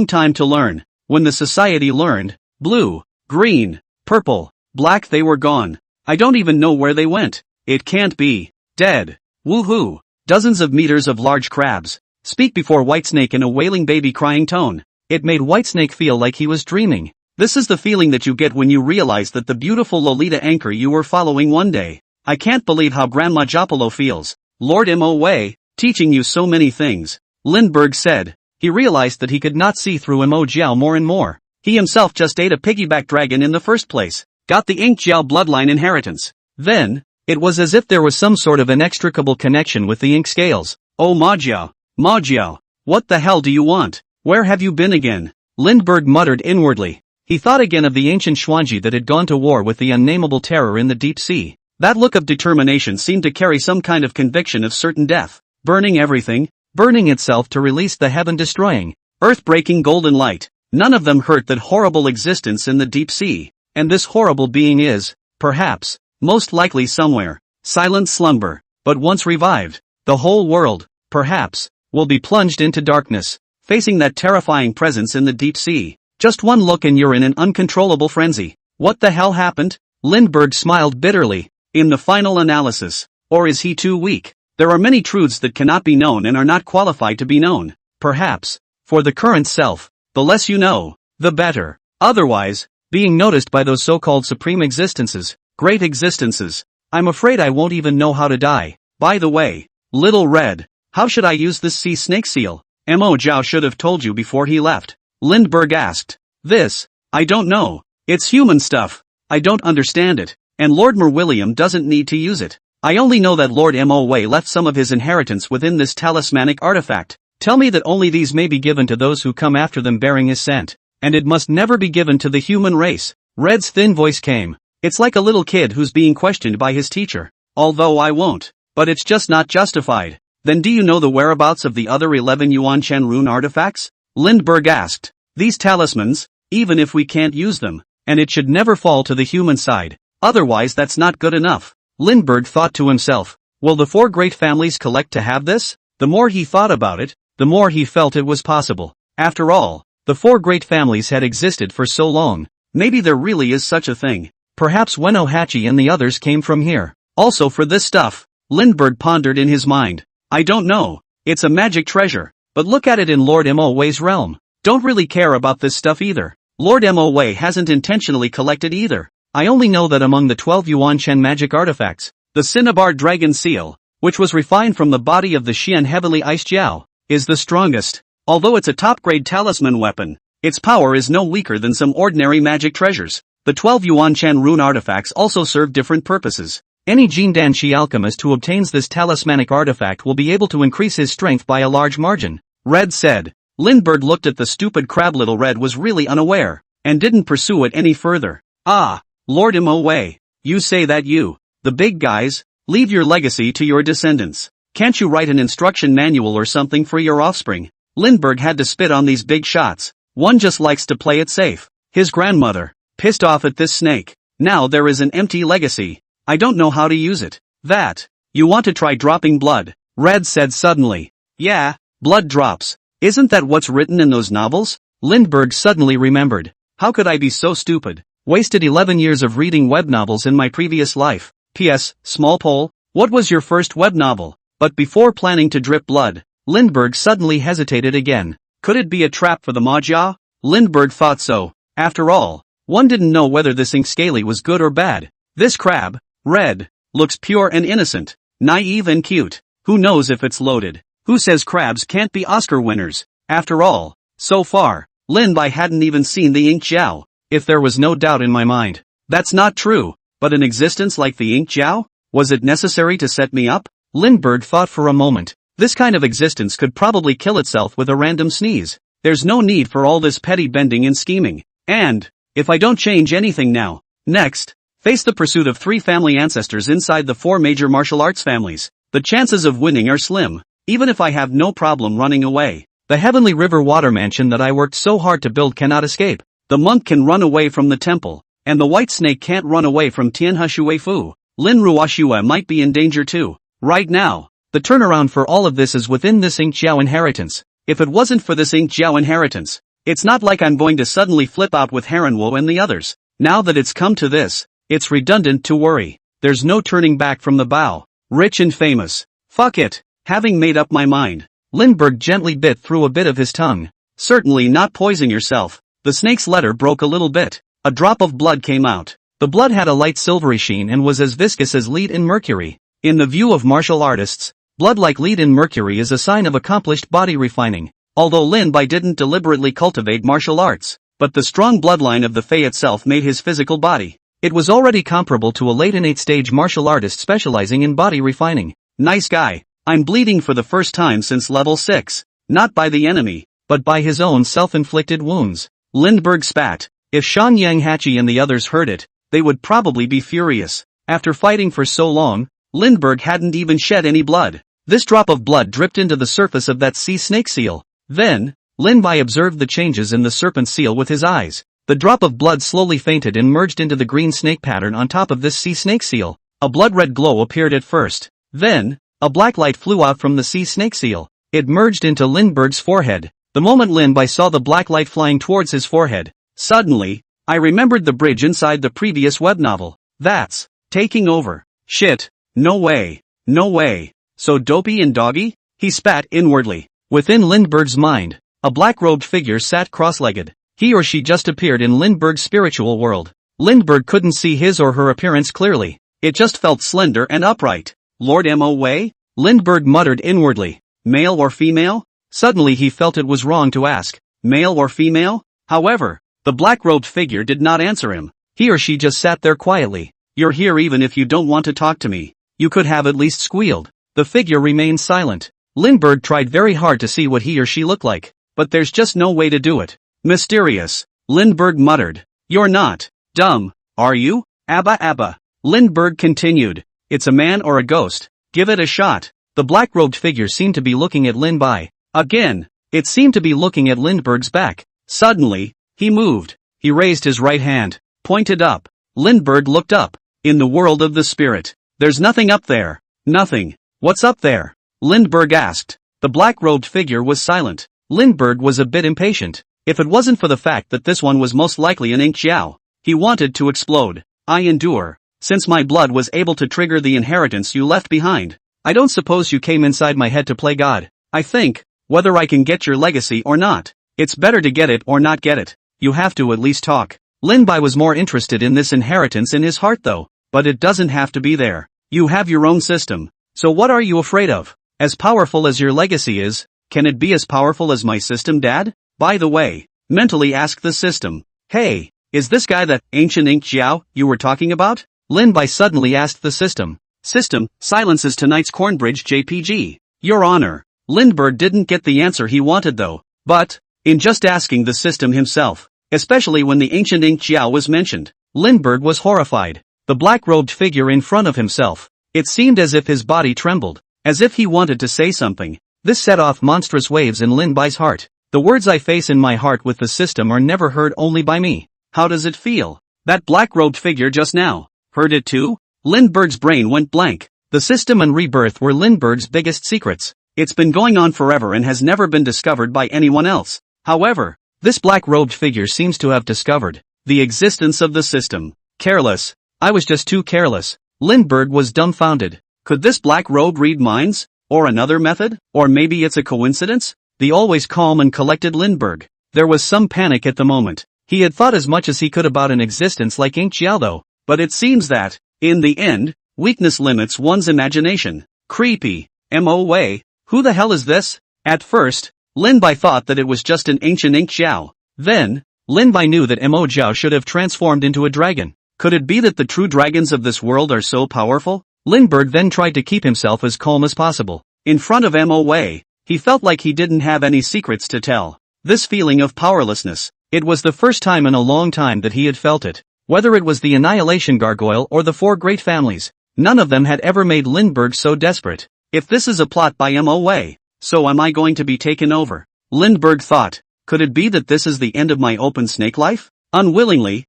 time to learn. when the society learned, blue, green, purple, black, they were gone. I don't even know where they went. It can't be. Dead. Woohoo. Dozens of meters of large crabs. Speak before Whitesnake in a wailing baby crying tone. It made Whitesnake feel like he was dreaming. This is the feeling that you get when you realize that the beautiful Lolita anchor you were following one day. I can't believe how Grandma Jopolo feels. Lord Mo, teaching you so many things. Lindbergh said. He realized that he could not see through Mo Jiao more and more. He himself just ate a piggyback dragon in the first place. Got the Ink Jiao bloodline inheritance. Then, it was as if there was some sort of inextricable connection with the ink scales. Oh Ma Jiao, what the hell do you want? Where have you been again? Lindbergh muttered inwardly. He thought again of the ancient Xuanji that had gone to war with the unnameable terror in the deep sea. That look of determination seemed to carry some kind of conviction of certain death. Burning everything, burning itself to release the heaven-destroying, earth-breaking golden light. None of them hurt that horrible existence in the deep sea. And this horrible being is, perhaps, most likely somewhere, silent slumber, but once revived, the whole world, perhaps, will be plunged into darkness, facing that terrifying presence in the deep sea. Just one look and you're in an uncontrollable frenzy. What the hell happened? Lindbergh smiled bitterly. In the final analysis, or is he too weak? There are many truths that cannot be known and are not qualified to be known. Perhaps, for the current self, the less you know, the better. Otherwise, being noticed by those so-called supreme existences, great existences, I'm afraid I won't even know how to die. By the way, Little Red, how should I use this sea snake seal? Mo Jiao should have told you before he left. Lindbergh asked. This, I don't know. It's human stuff. I don't understand it. And Lord Merwilliam doesn't need to use it. I only know that Lord Mo left some of his inheritance within this talismanic artifact. Tell me that only these may be given to those who come after them bearing his scent. And it must never be given to the human race. Red's thin voice came. It's like a little kid who's being questioned by his teacher. Although I won't. But it's just not justified. Then do you know the whereabouts of the other 11 Yuan-Chen rune artifacts? Lindbergh asked. These talismans, even if we can't use them, and it should never fall to the human side. Otherwise that's not good enough. Lindbergh thought to himself, will the 4 great families collect to have this? The more he thought about it, the more he felt it was possible. After all, the 4 great families had existed for so long. Maybe there really is such a thing. Perhaps Weno Hachi and the others came from here. Also for this stuff, Lindbergh pondered in his mind. I don't know. It's a magic treasure. But look at it in Lord Mo's realm. Don't really care about this stuff either. Lord Mo hasn't intentionally collected either. I only know that among the 12 Yuan-Chen magic artifacts, the Cinnabar Dragon Seal, which was refined from the body of the Xian Heavenly Ice Jiao, is the strongest. Although it's a top-grade talisman weapon, its power is no weaker than some ordinary magic treasures. The 12 Yuan-Chen rune artifacts also serve different purposes. Any Jindanshi alchemist who obtains this talismanic artifact will be able to increase his strength by a large margin. Red said. Lindbergh looked at the stupid crab. Little Red was really unaware, and didn't pursue it any further. Ah, Lord Mo, you say that you, the big guys, leave your legacy to your descendants. Can't you write an instruction manual or something for your offspring? Lindbergh had to spit on these big shots. One just likes to play it safe. His grandmother, pissed off at this snake. Now there is an empty legacy. I don't know how to use it. That, you want to try dropping blood? Red said suddenly. Yeah, blood drops. Isn't that what's written in those novels? Lindbergh suddenly remembered. How could I be so stupid? Wasted 11 years of reading web novels in my previous life. P.S. Small poll, what was your first web novel? But before planning to drip blood, Lindbergh suddenly hesitated again. Could it be a trap for the Mahjia? Lindbergh thought so. After all, one didn't know whether this ink scaly was good or bad. This crab, Red, looks pure and innocent, naive and cute. Who knows if it's loaded? Who says crabs can't be Oscar winners? After all, so far, Lin-Bai hadn't even seen the ink jiao. If there was no doubt in my mind. That's not true, but an existence like the ink jiao? Was it necessary to set me up? Lindbergh thought for a moment. This kind of existence could probably kill itself with a random sneeze. There's no need for all this petty bending and scheming. And, if I don't change anything now, next, face the pursuit of 3 family ancestors inside the 4 major martial arts families. The chances of winning are slim, even if I have no problem running away. The Heavenly River Water Mansion that I worked so hard to build cannot escape. The monk can run away from the temple, and the white snake can't run away from Tianhe Shui Fu. Lin Ruoxue might be in danger too. Right now, the turnaround for all of this is within this ink jiao inheritance. If it wasn't for this ink jiao inheritance, It's not like I'm going to suddenly flip out with Harenwo and the others. Now that it's come to this, it's redundant to worry. There's no turning back from the bow. Rich and famous. Fuck it. Having made up my mind, Lindbergh gently bit through a bit of his tongue. Certainly not poison yourself. The snake's letter broke a little bit. A drop of blood came out. The blood had a light silvery sheen and was as viscous as lead-in mercury. In the view of martial artists, blood like lead-in mercury is a sign of accomplished body refining. Although Lin Bai didn't deliberately cultivate martial arts, but the strong bloodline of the Fae itself made his physical body. It was already comparable to a late innate stage martial artist specializing in body refining. Nice guy. I'm bleeding for the first time since level 6. Not by the enemy, but by his own self-inflicted wounds. Lindbergh spat. If Shan Yang Hachi and the others heard it, they would probably be furious. After fighting for so long, Lindbergh hadn't even shed any blood. This drop of blood dripped into the surface of that sea snake seal. Then, Lin Bai observed the changes in the serpent seal with his eyes. The drop of blood slowly fainted and merged into the green snake pattern on top of this sea snake seal. A blood-red glow appeared at first. Then, a black light flew out from the sea snake seal. It merged into Lindbergh's forehead. The moment Lin Bai saw the black light flying towards his forehead, suddenly, I remembered the bridge inside the previous web novel. That's taking over. Shit. No way. No way. So dopey and doggy? He spat inwardly. Within Lindbergh's mind, a black-robed figure sat cross-legged. He or she just appeared in Lindbergh's spiritual world. Lindbergh couldn't see his or her appearance clearly. It just felt slender and upright. Lord Mo Wei? Lindbergh muttered inwardly. Male or female? Suddenly he felt it was wrong to ask. Male or female? However, the black-robed figure did not answer him. He or she just sat there quietly. You're here even if you don't want to talk to me. You could have at least squealed. The figure remained silent. Lindbergh tried very hard to see what he or she looked like, but there's just no way to do it. Mysterious. Lindbergh muttered. You're not dumb, are you? Abba Abba. Lindbergh continued. It's a man or a ghost. Give it a shot. The black-robed figure seemed to be looking at Lin Bai. Again, it seemed to be looking at Lindbergh's back. Suddenly, he moved. He raised his right hand, pointed up. Lindbergh looked up. In the world of the spirit, there's nothing up there. Nothing. What's up there? Lindbergh asked. The black-robed figure was silent. Lindbergh was a bit impatient. If it wasn't for the fact that this one was most likely an ink Xiao, he wanted to explode. I endure. Since my blood was able to trigger the inheritance you left behind, I don't suppose you came inside my head to play God. I think, whether I can get your legacy or not, it's better to get it or not get it. You have to at least talk. Lin Bai was more interested in this inheritance in his heart though, but it doesn't have to be there. You have your own system. So what are you afraid of? As powerful as your legacy is, can it be as powerful as my system, Dad? By the way, mentally ask the system. Hey, is this guy that ancient ink Xiao you were talking about? Lin Bai suddenly asked the system. System, silences tonight's Cornbridge JPG. Your Honor. Lindbergh didn't get the answer he wanted though, but, in just asking the system himself, especially when the ancient ink Xiao was mentioned, Lindbergh was horrified. The black-robed figure in front of himself. It seemed as if his body trembled, as if he wanted to say something. This set off monstrous waves in Lin Bai's heart. The words I face in my heart with the system are never heard only by me. How does it feel? That black-robed figure just now. Heard it too? Lindbergh's brain went blank. The system and rebirth were Lindbergh's biggest secrets. It's been going on forever and has never been discovered by anyone else. However, this black-robed figure seems to have discovered the existence of the system. Careless. I was just too careless. Lindbergh was dumbfounded. Could this black robe read minds? Or another method? Or maybe it's a coincidence? The always calm and collected Lindbergh. There was some panic at the moment. He had thought as much as he could about an existence like Ink Xiao though, but it seems that, in the end, weakness limits one's imagination. Creepy. Mo Wei, who the hell is this? At first, Lin Bai thought that it was just an ancient Ink Xiao. Then, Lin Bai knew that Mo Zhao should have transformed into a dragon. Could it be that the true dragons of this world are so powerful? Lindbergh then tried to keep himself as calm as possible. In front of Mo Wei, he felt like he didn't have any secrets to tell. This feeling of powerlessness, it was the first time in a long time that he had felt it. Whether it was the Annihilation Gargoyle or the Four Great Families, none of them had ever made Lindbergh so desperate. If this is a plot by Mo Wei, so am I going to be taken over? Lindbergh thought. Could it be that this is the end of my open snake life? Unwillingly.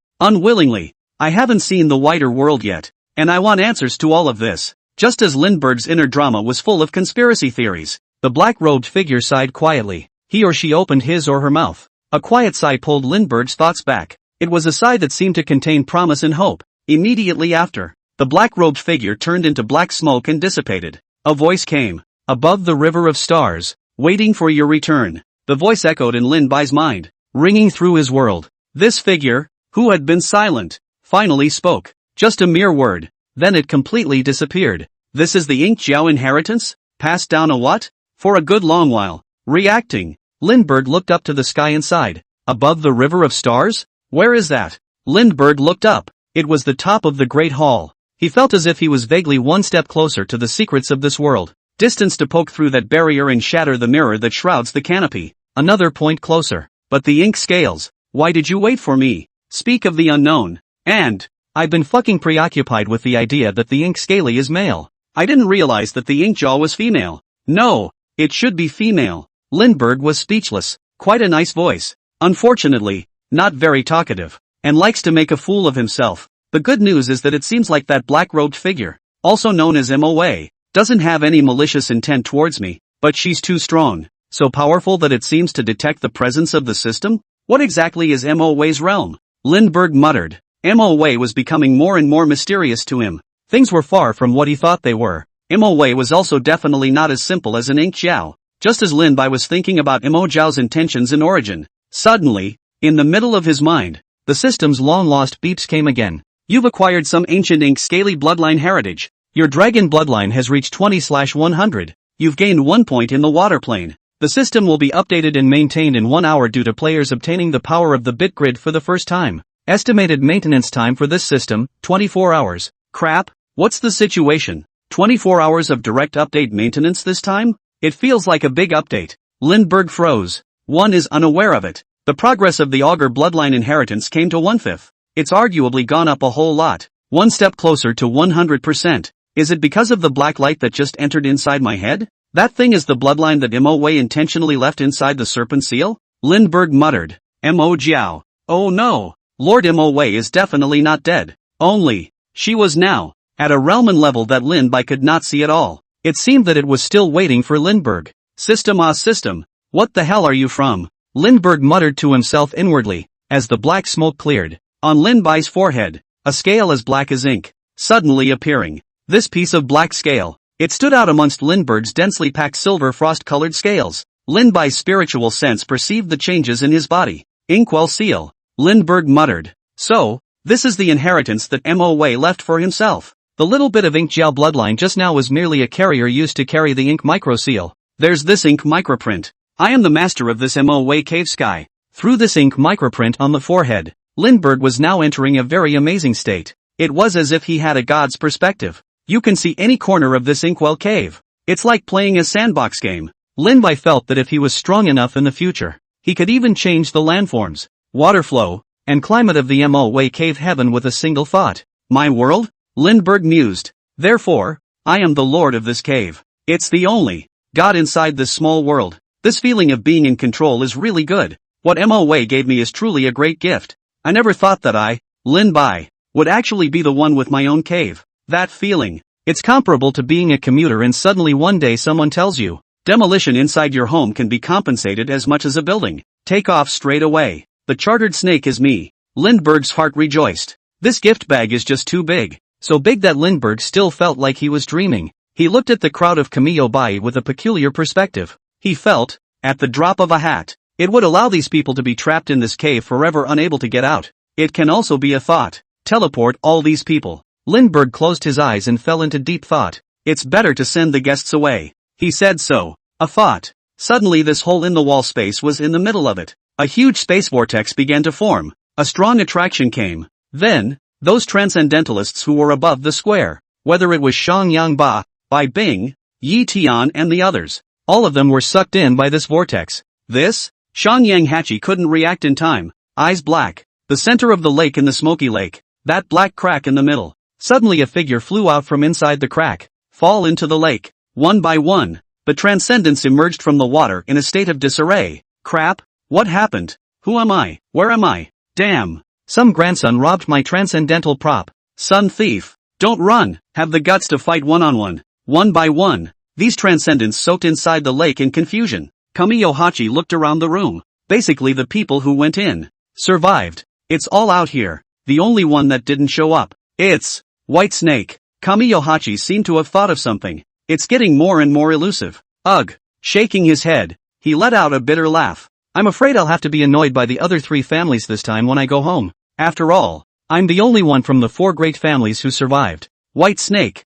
I haven't seen the wider world yet, and I want answers to all of this. Just as Lindbergh's inner drama was full of conspiracy theories, the black-robed figure sighed quietly. He or she opened his or her mouth. A quiet sigh pulled Lindbergh's thoughts back. It was a sigh that seemed to contain promise and hope. Immediately after, the black-robed figure turned into black smoke and dissipated. A voice came. Above the river of stars, waiting for your return. The voice echoed in Lin Bai's mind, ringing through his world. This figure, who had been silent, finally spoke. Just a mere word. Then it completely disappeared. This is the Ink Jiao inheritance? Passed down a what? For a good long while. Reacting, Lindbergh looked up to the sky and sighed. Above the river of stars? Where is that? Lindbergh looked up. It was the top of the Great Hall. He felt as if he was vaguely one step closer to the secrets of this world. Distance to poke through that barrier and shatter the mirror that shrouds the canopy. Another point closer. But the ink scales. Why did you wait for me? Speak of the unknown. And, I've been fucking preoccupied with the idea that the ink scaly is male. I didn't realize that the ink jaw was female. No, it should be female. Lindbergh was speechless. Quite a nice voice. Unfortunately, not very talkative. And likes to make a fool of himself. The good news is that it seems like that black-robed figure, also known as MOA, doesn't have any malicious intent towards me, but she's too strong, so powerful that it seems to detect the presence of the system? What exactly is MOA's realm? Lindbergh muttered. MOA was becoming more and more mysterious to him. Things were far from what he thought they were. MOA was also definitely not as simple as an Ink Jiao. Just as Lin Bai was thinking about Mo Jiao's intentions and origin, suddenly, in the middle of his mind, the system's long-lost beeps came again. You've acquired some ancient ink scaly bloodline heritage. Your dragon bloodline has reached 20/100. You've gained 1 point in the water plane. The system will be updated and maintained in 1 hour due to players obtaining the power of the bit grid for the first time. Estimated maintenance time for this system, 24 hours. Crap, what's the situation? 24 hours of direct update maintenance this time? It feels like a big update. Lindbergh froze. One is unaware of it. The progress of the Augur bloodline inheritance came to 1/5. It's arguably gone up a whole lot. 1 step closer to 100%. Is it because of the black light that just entered inside my head? That thing is the bloodline that Mo intentionally left inside the serpent seal? Lindbergh muttered. Mo Jiao. Oh no. Lord Mo is definitely not dead. Only, she was now, at a realman level that Lin Bai could not see at all. It seemed that it was still waiting for Lindbergh. System system. What the hell are you from? Lindbergh muttered to himself inwardly, as the black smoke cleared. On Lin Bai's forehead, a scale as black as ink, suddenly appearing. This piece of black scale, it stood out amongst Lindbergh's densely packed silver frost-colored scales. Lin Bai's spiritual sense perceived the changes in his body. Inkwell seal. Lindbergh muttered. So, this is the inheritance that MOA left for himself. The little bit of ink gel bloodline just now was merely a carrier used to carry the ink microseal. There's this ink microprint. I am the master of this MOA cave sky. Through this ink microprint on the forehead, Lindbergh was now entering a very amazing state. It was as if he had a god's perspective. You can see any corner of this inkwell cave. It's like playing a sandbox game. Lin Bai felt that if he was strong enough in the future, he could even change the landforms, water flow, and climate of the MOA cave heaven with a single thought. My world? Lindbergh mused. Therefore, I am the lord of this cave. It's the only god inside this small world. This feeling of being in control is really good. What MOA gave me is truly a great gift. I never thought that I, Lin Bai, would actually be the one with my own cave. That feeling. It's comparable to being a commuter and suddenly one day someone tells you, demolition inside your home can be compensated as much as a building. Take off straight away. The chartered snake is me. Lindbergh's heart rejoiced. This gift bag is just too big. So big that Lindbergh still felt like he was dreaming. He looked at the crowd of Kamiyo Bai with a peculiar perspective. He felt, at the drop of a hat, it would allow these people to be trapped in this cave forever unable to get out. It can also be a thought. Teleport all these people. Lindbergh closed his eyes and fell into deep thought. It's better to send the guests away. He said so. A thought. Suddenly this hole in the wall space was in the middle of it. A huge space vortex began to form. A strong attraction came. Then, those transcendentalists who were above the square, whether it was Shang Yang Ba, Bai Bing, Yi Tian and the others, all of them were sucked in by this vortex. This? Shang Yang Hachi couldn't react in time. Eyes black. The center of the lake in the smoky lake. That black crack in the middle. Suddenly a figure flew out from inside the crack. Fall into the lake. One by one, the transcendents emerged from the water in a state of disarray. Crap? What happened? Who am I? Where am I? Damn. Some grandson robbed my transcendental prop. Son thief. Don't run. Have the guts to fight one-on-one. One by one, these transcendents soaked inside the lake in confusion. Kamiyo Hachi looked around the room. Basically the people who went in survived. It's all out here. The only one that didn't show up. It's White Snake. Kamiyohachi seemed to have thought of something. It's getting more and more elusive. Ugh. Shaking his head, he let out a bitter laugh. I'm afraid I'll have to be annoyed by the other 3 families this time when I go home. After all, I'm the only one from the 4 great families who survived. White Snake,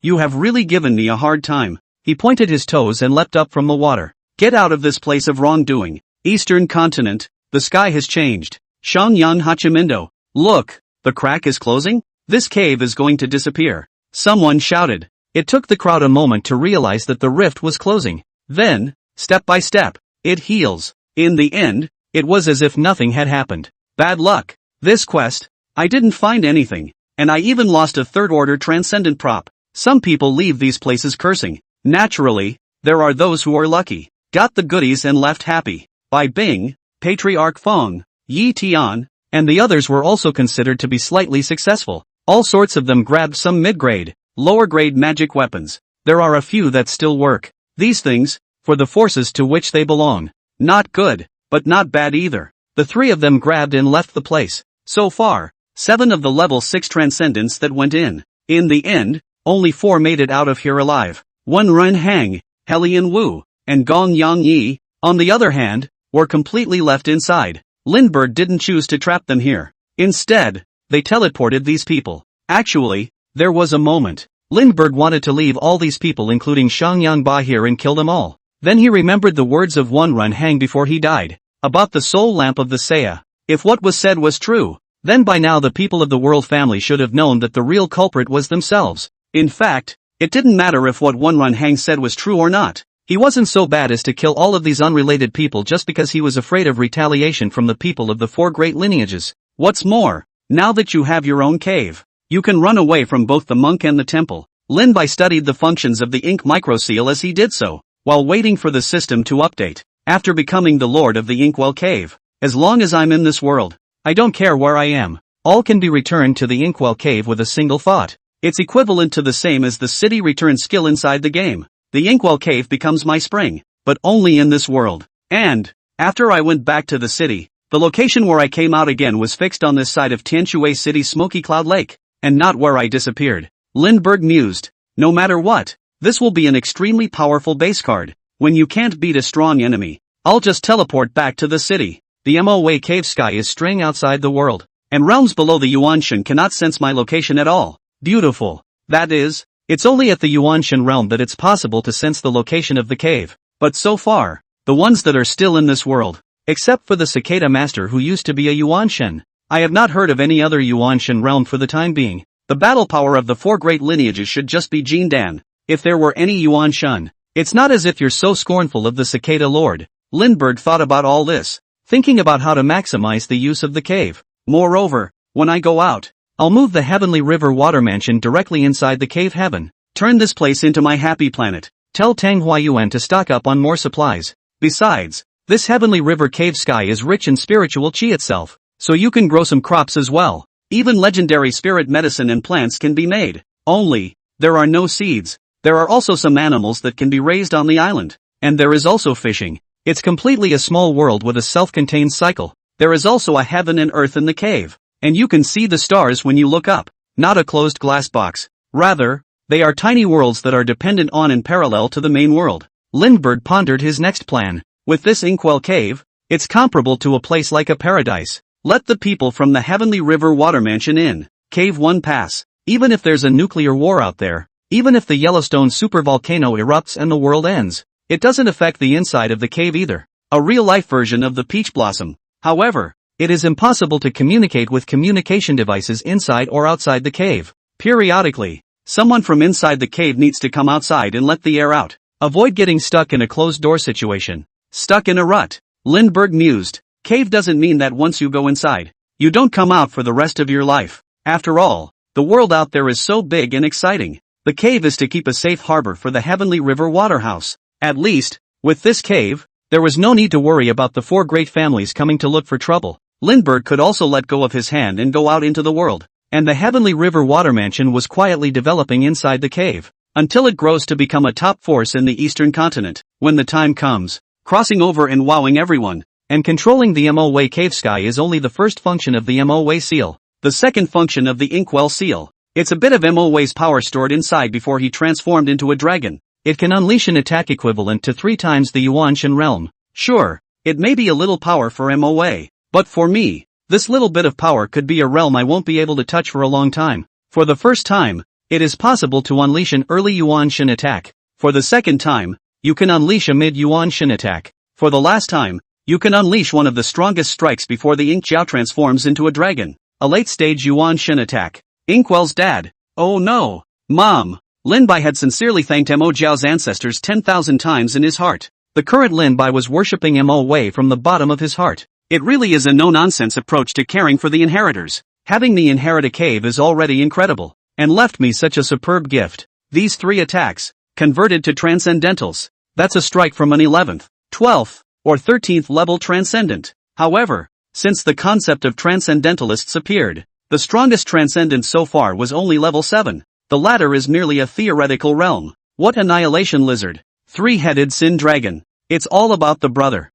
you have really given me a hard time. He pointed his toes and leapt up from the water. Get out of this place of wrongdoing. Eastern continent, the sky has changed. Shangyan Hachimindo. Look, the crack is closing? This cave is going to disappear. Someone shouted. It took the crowd a moment to realize that the rift was closing. Then, step by step, it heals. In the end, it was as if nothing had happened. Bad luck. This quest, I didn't find anything. And I even lost a 3rd-order transcendent prop. Some people leave these places cursing. Naturally, there are those who are lucky. Got the goodies and left happy. Bai Bing, Patriarch Feng, Yi Tian, and the others were also considered to be slightly successful. All sorts of them grabbed some mid-grade, lower-grade magic weapons. There are a few that still work. These things, for the forces to which they belong. Not good, but not bad either. The 3 of them grabbed and left the place. So far, 7 of the level 6 transcendents that went in. In the end, only 4 made it out of here alive. Wen Ren Hang, Helian Wu, and Gong Yang Yi, on the other hand, were completely left inside. Lindbergh didn't choose to trap them here. Instead, they teleported these people. Actually, there was a moment. Lindbergh wanted to leave all these people including Shangyang Ba here and kill them all. Then he remembered the words of Wen Ren Hang before he died. About the soul lamp of the Seiya. If what was said was true, then by now the people of the world family should have known that the real culprit was themselves. In fact, it didn't matter if what Wen Ren Hang said was true or not. He wasn't so bad as to kill all of these unrelated people just because he was afraid of retaliation from the people of the 4 great lineages. What's more, now that you have your own cave, you can run away from both the monk and the temple. Lin Bai studied the functions of the ink microseal as he did so, while waiting for the system to update. After becoming the lord of the Inkwell Cave, as long as I'm in this world, I don't care where I am, all can be returned to the Inkwell Cave with a single thought. It's equivalent to the same as the city return skill inside the game. The Inkwell Cave becomes my spring, but only in this world. And, after I went back to the city, the location where I came out again was fixed on this side of Tianshui City's Smoky Cloud Lake, and not where I disappeared. Lindbergh mused. No matter what, this will be an extremely powerful base card. When you can't beat a strong enemy, I'll just teleport back to the city. The Moa Cave sky is straying outside the world, and realms below the Yuanshan cannot sense my location at all. Beautiful. That is, it's only at the Yuanshan realm that it's possible to sense the location of the cave. But so far, the ones that are still in this world, except for the Cicada Master who used to be a Yuanshan, I have not heard of any other Yuanshan realm for the time being. The battle power of the 4 great lineages should just be Jindan. If there were any Yuanshan, it's not as if you're so scornful of the Cicada Lord. Lindbergh thought about all this, thinking about how to maximize the use of the cave. Moreover, when I go out, I'll move the Heavenly River Water Mansion directly inside the cave heaven. Turn this place into my happy planet. Tell Tang Huayuan to stock up on more supplies. Besides, this Heavenly River Cave sky is rich in spiritual chi itself, so you can grow some crops as well. Even legendary spirit medicine and plants can be made. Only, there are no seeds. There are also some animals that can be raised on the island. And there is also fishing. It's completely a small world with a self-contained cycle. There is also a heaven and earth in the cave. And you can see the stars when you look up. Not a closed glass box. Rather, they are tiny worlds that are dependent on and parallel to the main world. Lindbergh pondered his next plan. With this Inkwell Cave, it's comparable to a place like a paradise. Let the people from the Heavenly River Water Mansion in. Cave 1 pass. Even if there's a nuclear war out there, even if the Yellowstone supervolcano erupts and the world ends, it doesn't affect the inside of the cave either. A real-life version of the peach blossom. However, it is impossible to communicate with communication devices inside or outside the cave. Periodically, someone from inside the cave needs to come outside and let the air out. Avoid getting stuck in a closed-door situation. Stuck in a rut. Lindbergh mused. Cave doesn't mean that once you go inside, you don't come out for the rest of your life. After all, the world out there is so big and exciting. The cave is to keep a safe harbor for the Heavenly River Waterhouse. At least, with this cave, there was no need to worry about the 4 great families coming to look for trouble. Lindbergh could also let go of his hand and go out into the world. And the Heavenly River Water Mansion was quietly developing inside the cave, until it grows to become a top force in the eastern continent. When the time comes, crossing over and wowing everyone. And controlling the MOA cave sky is only the first function of the MOA seal. The second function of the inkwell seal. It's a bit of MOA's power stored inside before he transformed into a dragon. It can unleash an attack equivalent to 3 times the Yuanshan realm. Sure, it may be a little power for MOA, but for me, this little bit of power could be a realm I won't be able to touch for a long time. For the first time, it is possible to unleash an early Yuanshan attack. For the second time, you can unleash a mid-Yuanshan attack. For the last time, you can unleash one of the strongest strikes before the Ink Jiao transforms into a dragon. A late-stage Yuanshan attack. Inkwell's dad. Oh no. Mom. Lin Bai had sincerely thanked Mo Jiao's ancestors 10,000 times in his heart. The current Lin Bai was worshipping Mo Wei from the bottom of his heart. It really is a no-nonsense approach to caring for the inheritors. Having me inherit a cave is already incredible, and left me such a superb gift. These 3 attacks, converted to transcendentals. That's a strike from an 11th, 12th, or 13th level transcendent. However, since the concept of transcendentalists appeared, the strongest transcendent so far was only level 7. The latter is merely a theoretical realm. What annihilation lizard? 3-headed Sin Dragon. It's all about the brother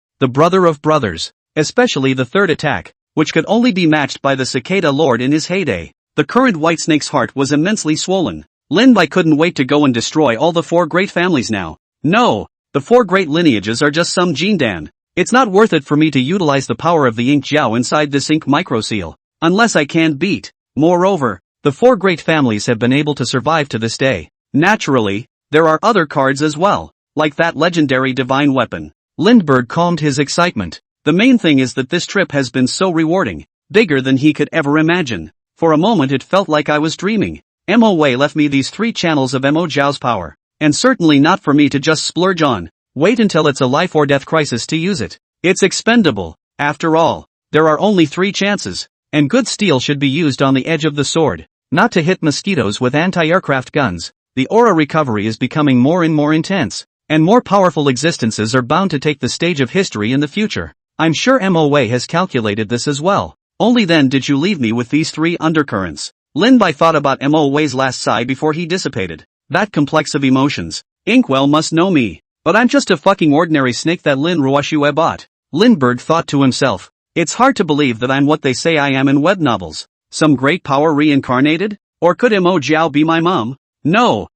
of brothers, especially the third attack, which could only be matched by the Cicada Lord in his heyday. The current White Snake's heart was immensely swollen. Lin Bai couldn't wait to go and destroy all the 4 great families now. No, the 4 great lineages are just some Jindan. It's not worth it for me to utilize the power of the Ink Jiao inside this ink microseal, unless I can beat. Moreover, the 4 great families have been able to survive to this day. Naturally, there are other cards as well, like that legendary divine weapon. Lindbergh calmed his excitement. The main thing is that this trip has been so rewarding, bigger than he could ever imagine. For a moment it felt like I was dreaming. Mo Wei left me these 3 channels of Mo Jiao's power, and certainly not for me to just splurge on. Wait until it's a life or death crisis to use it. It's expendable. After all, there are only 3 chances. And good steel should be used on the edge of the sword, not to hit mosquitoes with anti-aircraft guns. The aura recovery is becoming more and more intense, and more powerful existences are bound to take the stage of history in the future. I'm sure Mo Wei has calculated this as well. Only then did you leave me with these 3 undercurrents. Lin Bai thought about Mo Wei's last sigh before he dissipated. That complex of emotions. Inkwell must know me, but I'm just a fucking ordinary snake that Lin Ruoxue bought. Lindbergh thought to himself. It's hard to believe that I'm what they say I am in web novels. Some great power reincarnated? Or could Mo Jiao be my mom? No.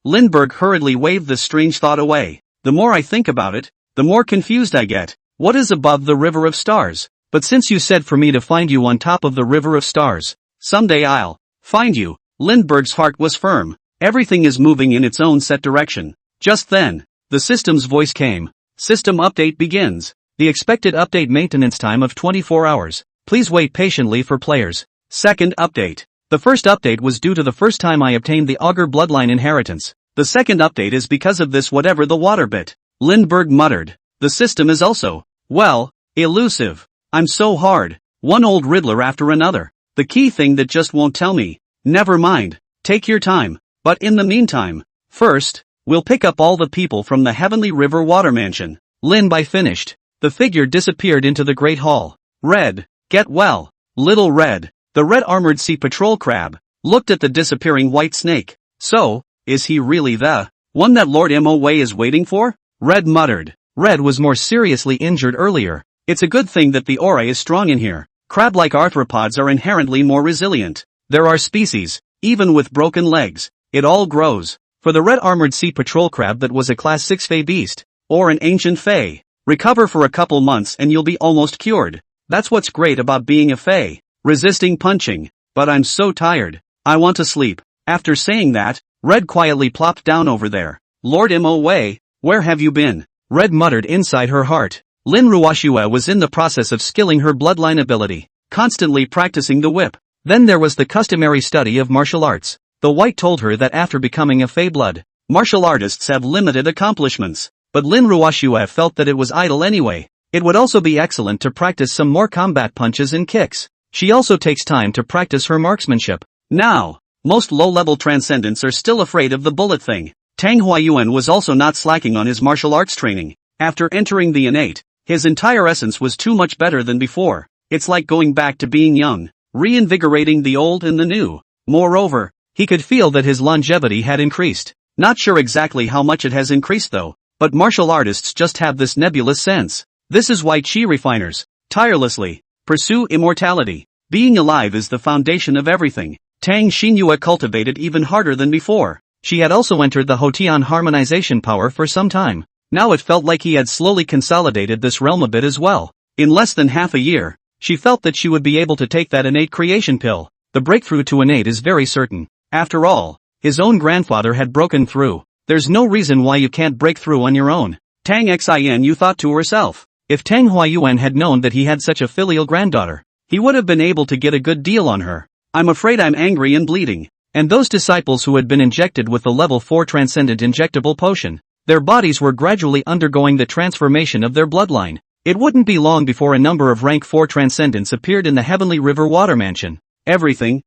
Lindbergh hurriedly waved this strange thought away. The more I think about it, the more confused I get. What is above the river of stars? But since you said for me to find you on top of the river of stars, someday I'll find you. Lindbergh's heart was firm. Everything is moving in its own set direction. Just then, the system's voice came. System update begins. The expected update maintenance time of 24 hours. Please wait patiently for players. Second update. The first update was due to the first time I obtained the Augur bloodline inheritance. The second update is because of this whatever the water bit. Lindbergh muttered. The system is also, well, elusive. I'm so hard. One old riddler after another. The key thing that just won't tell me. Never mind. Take your time. But in the meantime, first, we'll pick up all the people from the Heavenly River Water Mansion. Lin Bai finished. The figure disappeared into the Great Hall. Red, get well. Little Red, the red armored sea patrol crab, looked at the disappearing white snake. So, is he really the one that Lord Mo Wei is waiting for? Red muttered. Red was more seriously injured earlier. It's a good thing that the aura is strong in here. Crab-like arthropods are inherently more resilient. There are species, even with broken legs. It all grows. For the red armored sea patrol crab that was a class 6 Fey beast, or an ancient Fey. Recover for a couple months and you'll be almost cured. That's what's great about being a Fey. Resisting punching. But I'm so tired. I want to sleep. After saying that, Red quietly plopped down over there. Lord Mo Wei, where have you been? Red muttered inside her heart. Lin Ruoxue was in the process of skilling her bloodline ability, constantly practicing the whip. Then there was the customary study of martial arts. The White told her that after becoming a Fey blood, martial artists have limited accomplishments. But Lin Ruoxue felt that it was idle anyway. It would also be excellent to practice some more combat punches and kicks. She also takes time to practice her marksmanship. Now, most low-level transcendents are still afraid of the bullet thing. Tang Huayuan was also not slacking on his martial arts training. After entering the innate, his entire essence was too much better than before. It's like going back to being young, reinvigorating the old and the new. Moreover, he could feel that his longevity had increased. Not sure exactly how much it has increased though. but martial artists just have this nebulous sense. This is why chi refiners tirelessly pursue immortality. Being alive is the foundation of everything. Tang Xinyue cultivated even harder than before. She had also entered the Hotian harmonization power for some time. Now it felt like he had slowly consolidated this realm a bit as well. In less than half a year, she felt that she would be able to take that innate creation pill. The breakthrough to innate is very certain. After all, his own grandfather had broken through. There's no reason why you can't break through on your own. Tang Xin thought to herself. If Tang Huayuan had known that he had such a filial granddaughter, he would have been able to get a good deal on her. I'm afraid I'm angry and bleeding. And those disciples who had been injected with the level 4 transcendent injectable potion, their bodies were gradually undergoing the transformation of their bloodline. It wouldn't be long before a number of rank 4 transcendents appeared in the Heavenly River Water Mansion. Everything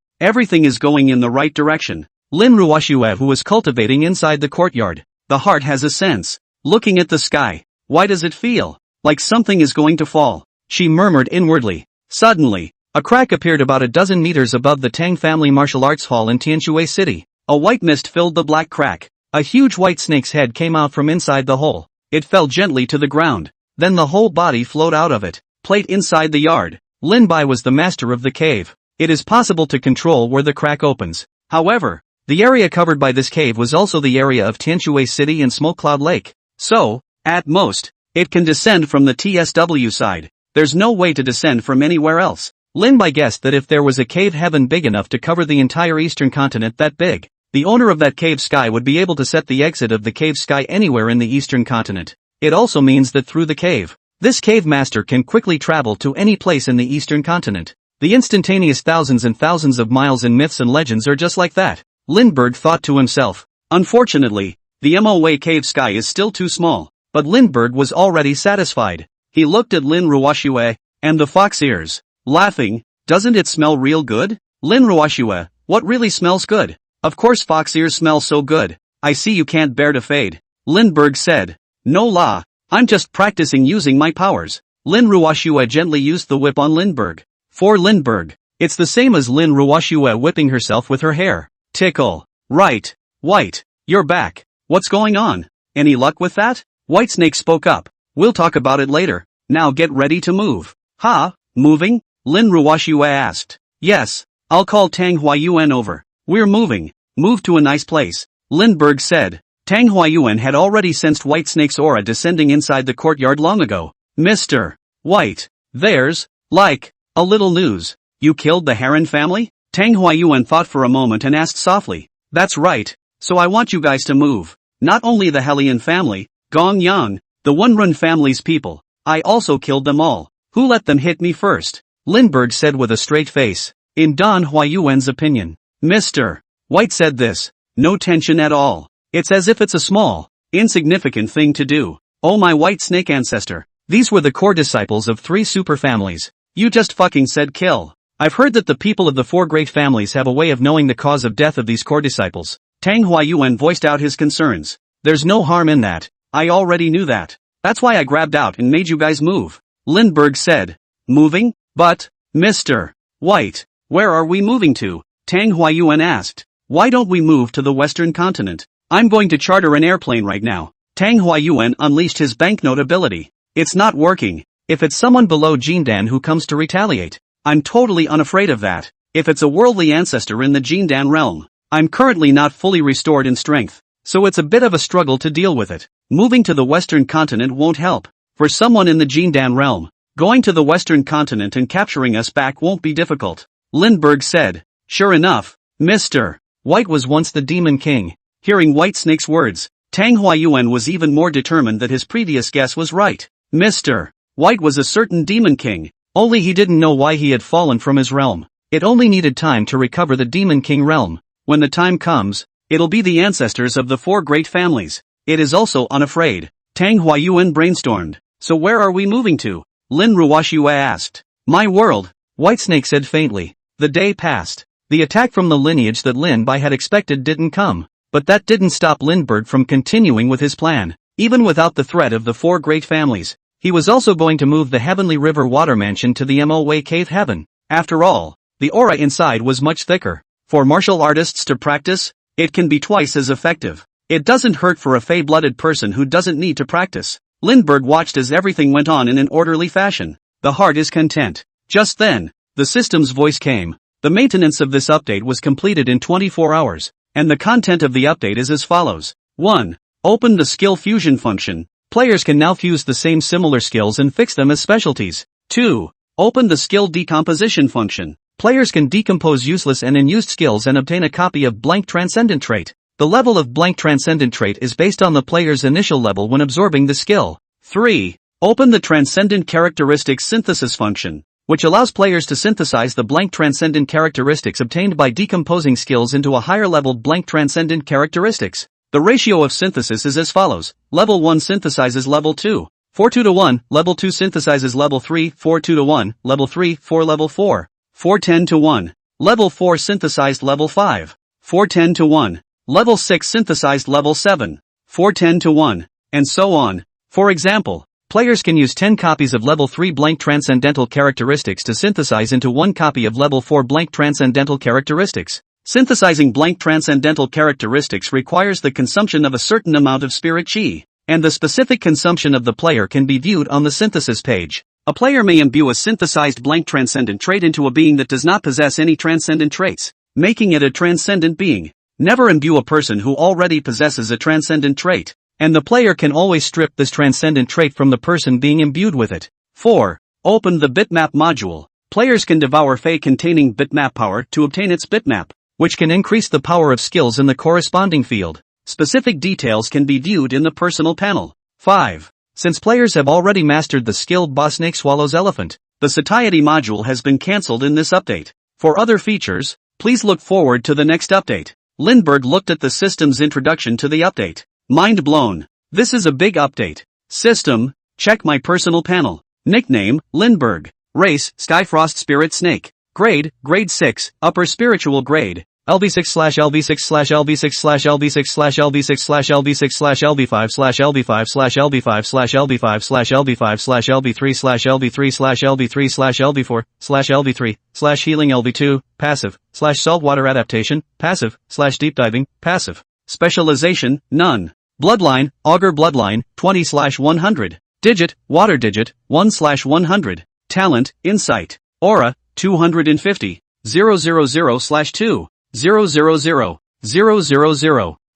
is going in the right direction. Lin Ruoxue who was cultivating inside the courtyard. The heart has a sense. Looking at the sky, why does it feel like something is going to fall? She murmured inwardly. Suddenly, a crack appeared about a dozen meters above the Tang family martial arts hall in Tianshui City. A white mist filled the black crack. A huge white snake's head came out from inside the hole. It fell gently to the ground. Then the whole body flowed out of it. Plate inside the yard. Lin Bai was the master of the cave. It is possible to control where the crack opens. However, the area covered by this cave was also the area of Tianshui City and Smoke Cloud Lake. So, at most, it can descend from the TSW side. There's no way to descend from anywhere else. Lin Bai guessed that if there was a cave heaven big enough to cover the entire eastern continent that big, the owner of that cave sky would be able to set the exit of the cave sky anywhere in the eastern continent. It also means that through the cave, this cave master can quickly travel to any place in the eastern continent. The instantaneous thousands and thousands of miles in myths and legends are just like that. Lindbergh thought to himself. Unfortunately, the MOA cave sky is still too small, but Lindbergh was already satisfied. He looked at Lin Ruoxue and the fox ears, laughing. Doesn't it smell real good? Lin Ruoxue, what really smells good? Of course fox ears smell so good. I see you can't bear to fade. Lindbergh said. No la, I'm just practicing using my powers. Lin Ruoxue gently used the whip on Lindbergh. For Lindbergh, it's the same as Lin Ruoxue whipping herself with her hair. Tickle. Right. White. You're back. What's going on? Any luck with that? Whitesnake spoke up. We'll talk about it later. Now get ready to move. Ha? Moving? Lin Ruoxue asked. Yes. I'll call Tang Huayuan over. We're moving. Move to a nice place. Lindbergh said. Tang Huayuan had already sensed Whitesnake's aura descending inside the courtyard long ago. Mr. White. There's, like, a little news. You killed the Heron family? Tang Huayuan thought for a moment and asked softly. That's right. So I want you guys to move. Not only the Hellion family, Gong Yang, the One-Run family's people. I also killed them all. Who let them hit me first? Lindbergh said with a straight face. In Don Huayuan's opinion. Mr. White said this. No tension at all. It's as if it's a small, insignificant thing to do. Oh my white snake ancestor. These were the core disciples of 3 super families. You just fucking said kill. I've heard that the people of the 4 great families have a way of knowing the cause of death of these core disciples. Tang Huayuan voiced out his concerns. There's no harm in that. I already knew that. That's why I grabbed out and made you guys move. Lindbergh said. Moving? But, Mr. White, where are we moving to? Tang Huayuan asked. Why don't we move to the western continent? I'm going to charter an airplane right now. Tang Huayuan unleashed his banknote ability. It's not working. If it's someone below Jindan who comes to retaliate, I'm totally unafraid of that. If it's a worldly ancestor in the Jindan realm, I'm currently not fully restored in strength, so it's a bit of a struggle to deal with it. Moving to the western continent won't help. For someone in the Jindan realm, going to the western continent and capturing us back won't be difficult. Lindbergh said. Sure enough, Mr. White was once the Demon King. Hearing Whitesnake's words, Tang Huayuan was even more determined that his previous guess was right. Mr. White was a certain Demon King, only he didn't know why he had fallen from his realm. It only needed time to recover the Demon King realm. When the time comes, it'll be the ancestors of the 4 great families. It is also unafraid. Tang Huayuan brainstormed. So where are we moving to? Lin Ruoxue asked. My world, Whitesnake said faintly. The day passed. The attack from the lineage that Lin Bai had expected didn't come. But that didn't stop Lindbergh from continuing with his plan. Even without the threat of the 4 great families, he was also going to move the Heavenly River Water Mansion to the MOA Cave Heaven. After all, the aura inside was much thicker. For martial artists to practice, it can be twice as effective. It doesn't hurt for a fey-blooded person who doesn't need to practice. Lindbergh watched as everything went on in an orderly fashion. The heart is content. Just then, the system's voice came. The maintenance of this update was completed in 24 hours, and the content of the update is as follows. 1. Open the skill fusion function. Players can now fuse the same similar skills and fix them as specialties. 2. Open the skill decomposition function. Players can decompose useless and unused skills and obtain a copy of blank transcendent trait. The level of blank transcendent trait is based on the player's initial level when absorbing the skill. 3. Open the transcendent characteristics synthesis function, which allows players to synthesize the blank transcendent characteristics obtained by decomposing skills into a higher-leveled blank transcendent characteristics. The ratio of synthesis is as follows. Level 1 synthesizes Level 2, 4:2 to 1, Level 2 synthesizes Level 3, 4:2 to 1, Level 3, 4 Level 4, 4:10 to 1, Level 4 synthesized Level 5, 4:10 to 1, Level 6 synthesized Level 7, 4:10 to 1, and so on. For example, players can use 10 copies of Level 3 blank transcendental characteristics to synthesize into 1 copy of Level 4 blank transcendental characteristics. Synthesizing blank transcendental characteristics requires the consumption of a certain amount of spirit chi, and the specific consumption of the player can be viewed on the synthesis page. A player may imbue a synthesized blank transcendent trait into a being that does not possess any transcendent traits, making it a transcendent being. Never imbue a person who already possesses a transcendent trait, and the player can always strip this transcendent trait from the person being imbued with it. 4. Open the bitmap module. Players can devour Fey containing bitmap power to obtain its bitmap, which can increase the power of skills in the corresponding field. Specific details can be viewed in the personal panel. 5. Since players have already mastered the skill Boss Snake Swallows Elephant, the Satiety module has been cancelled in this update. For other features, please look forward to the next update. Lindbergh looked at the system's introduction to the update. Mind blown. This is a big update. System, check my personal panel. Nickname, Lindbergh. Race, Skyfrost Spirit Snake. Grade, Grade 6, Upper Spiritual Grade. LV6/LV6/LV6/LV5/LV5/LV5/LV5/LV3/LV4/LV3/Healing LV2, passive, /saltwater adaptation, passive, /deep diving, passive. Specialization, none. Bloodline, Augur Bloodline, 20/100. Digit, Water Digit, 1/100. Talent, Insight. Aura, 250. 000/2. 000.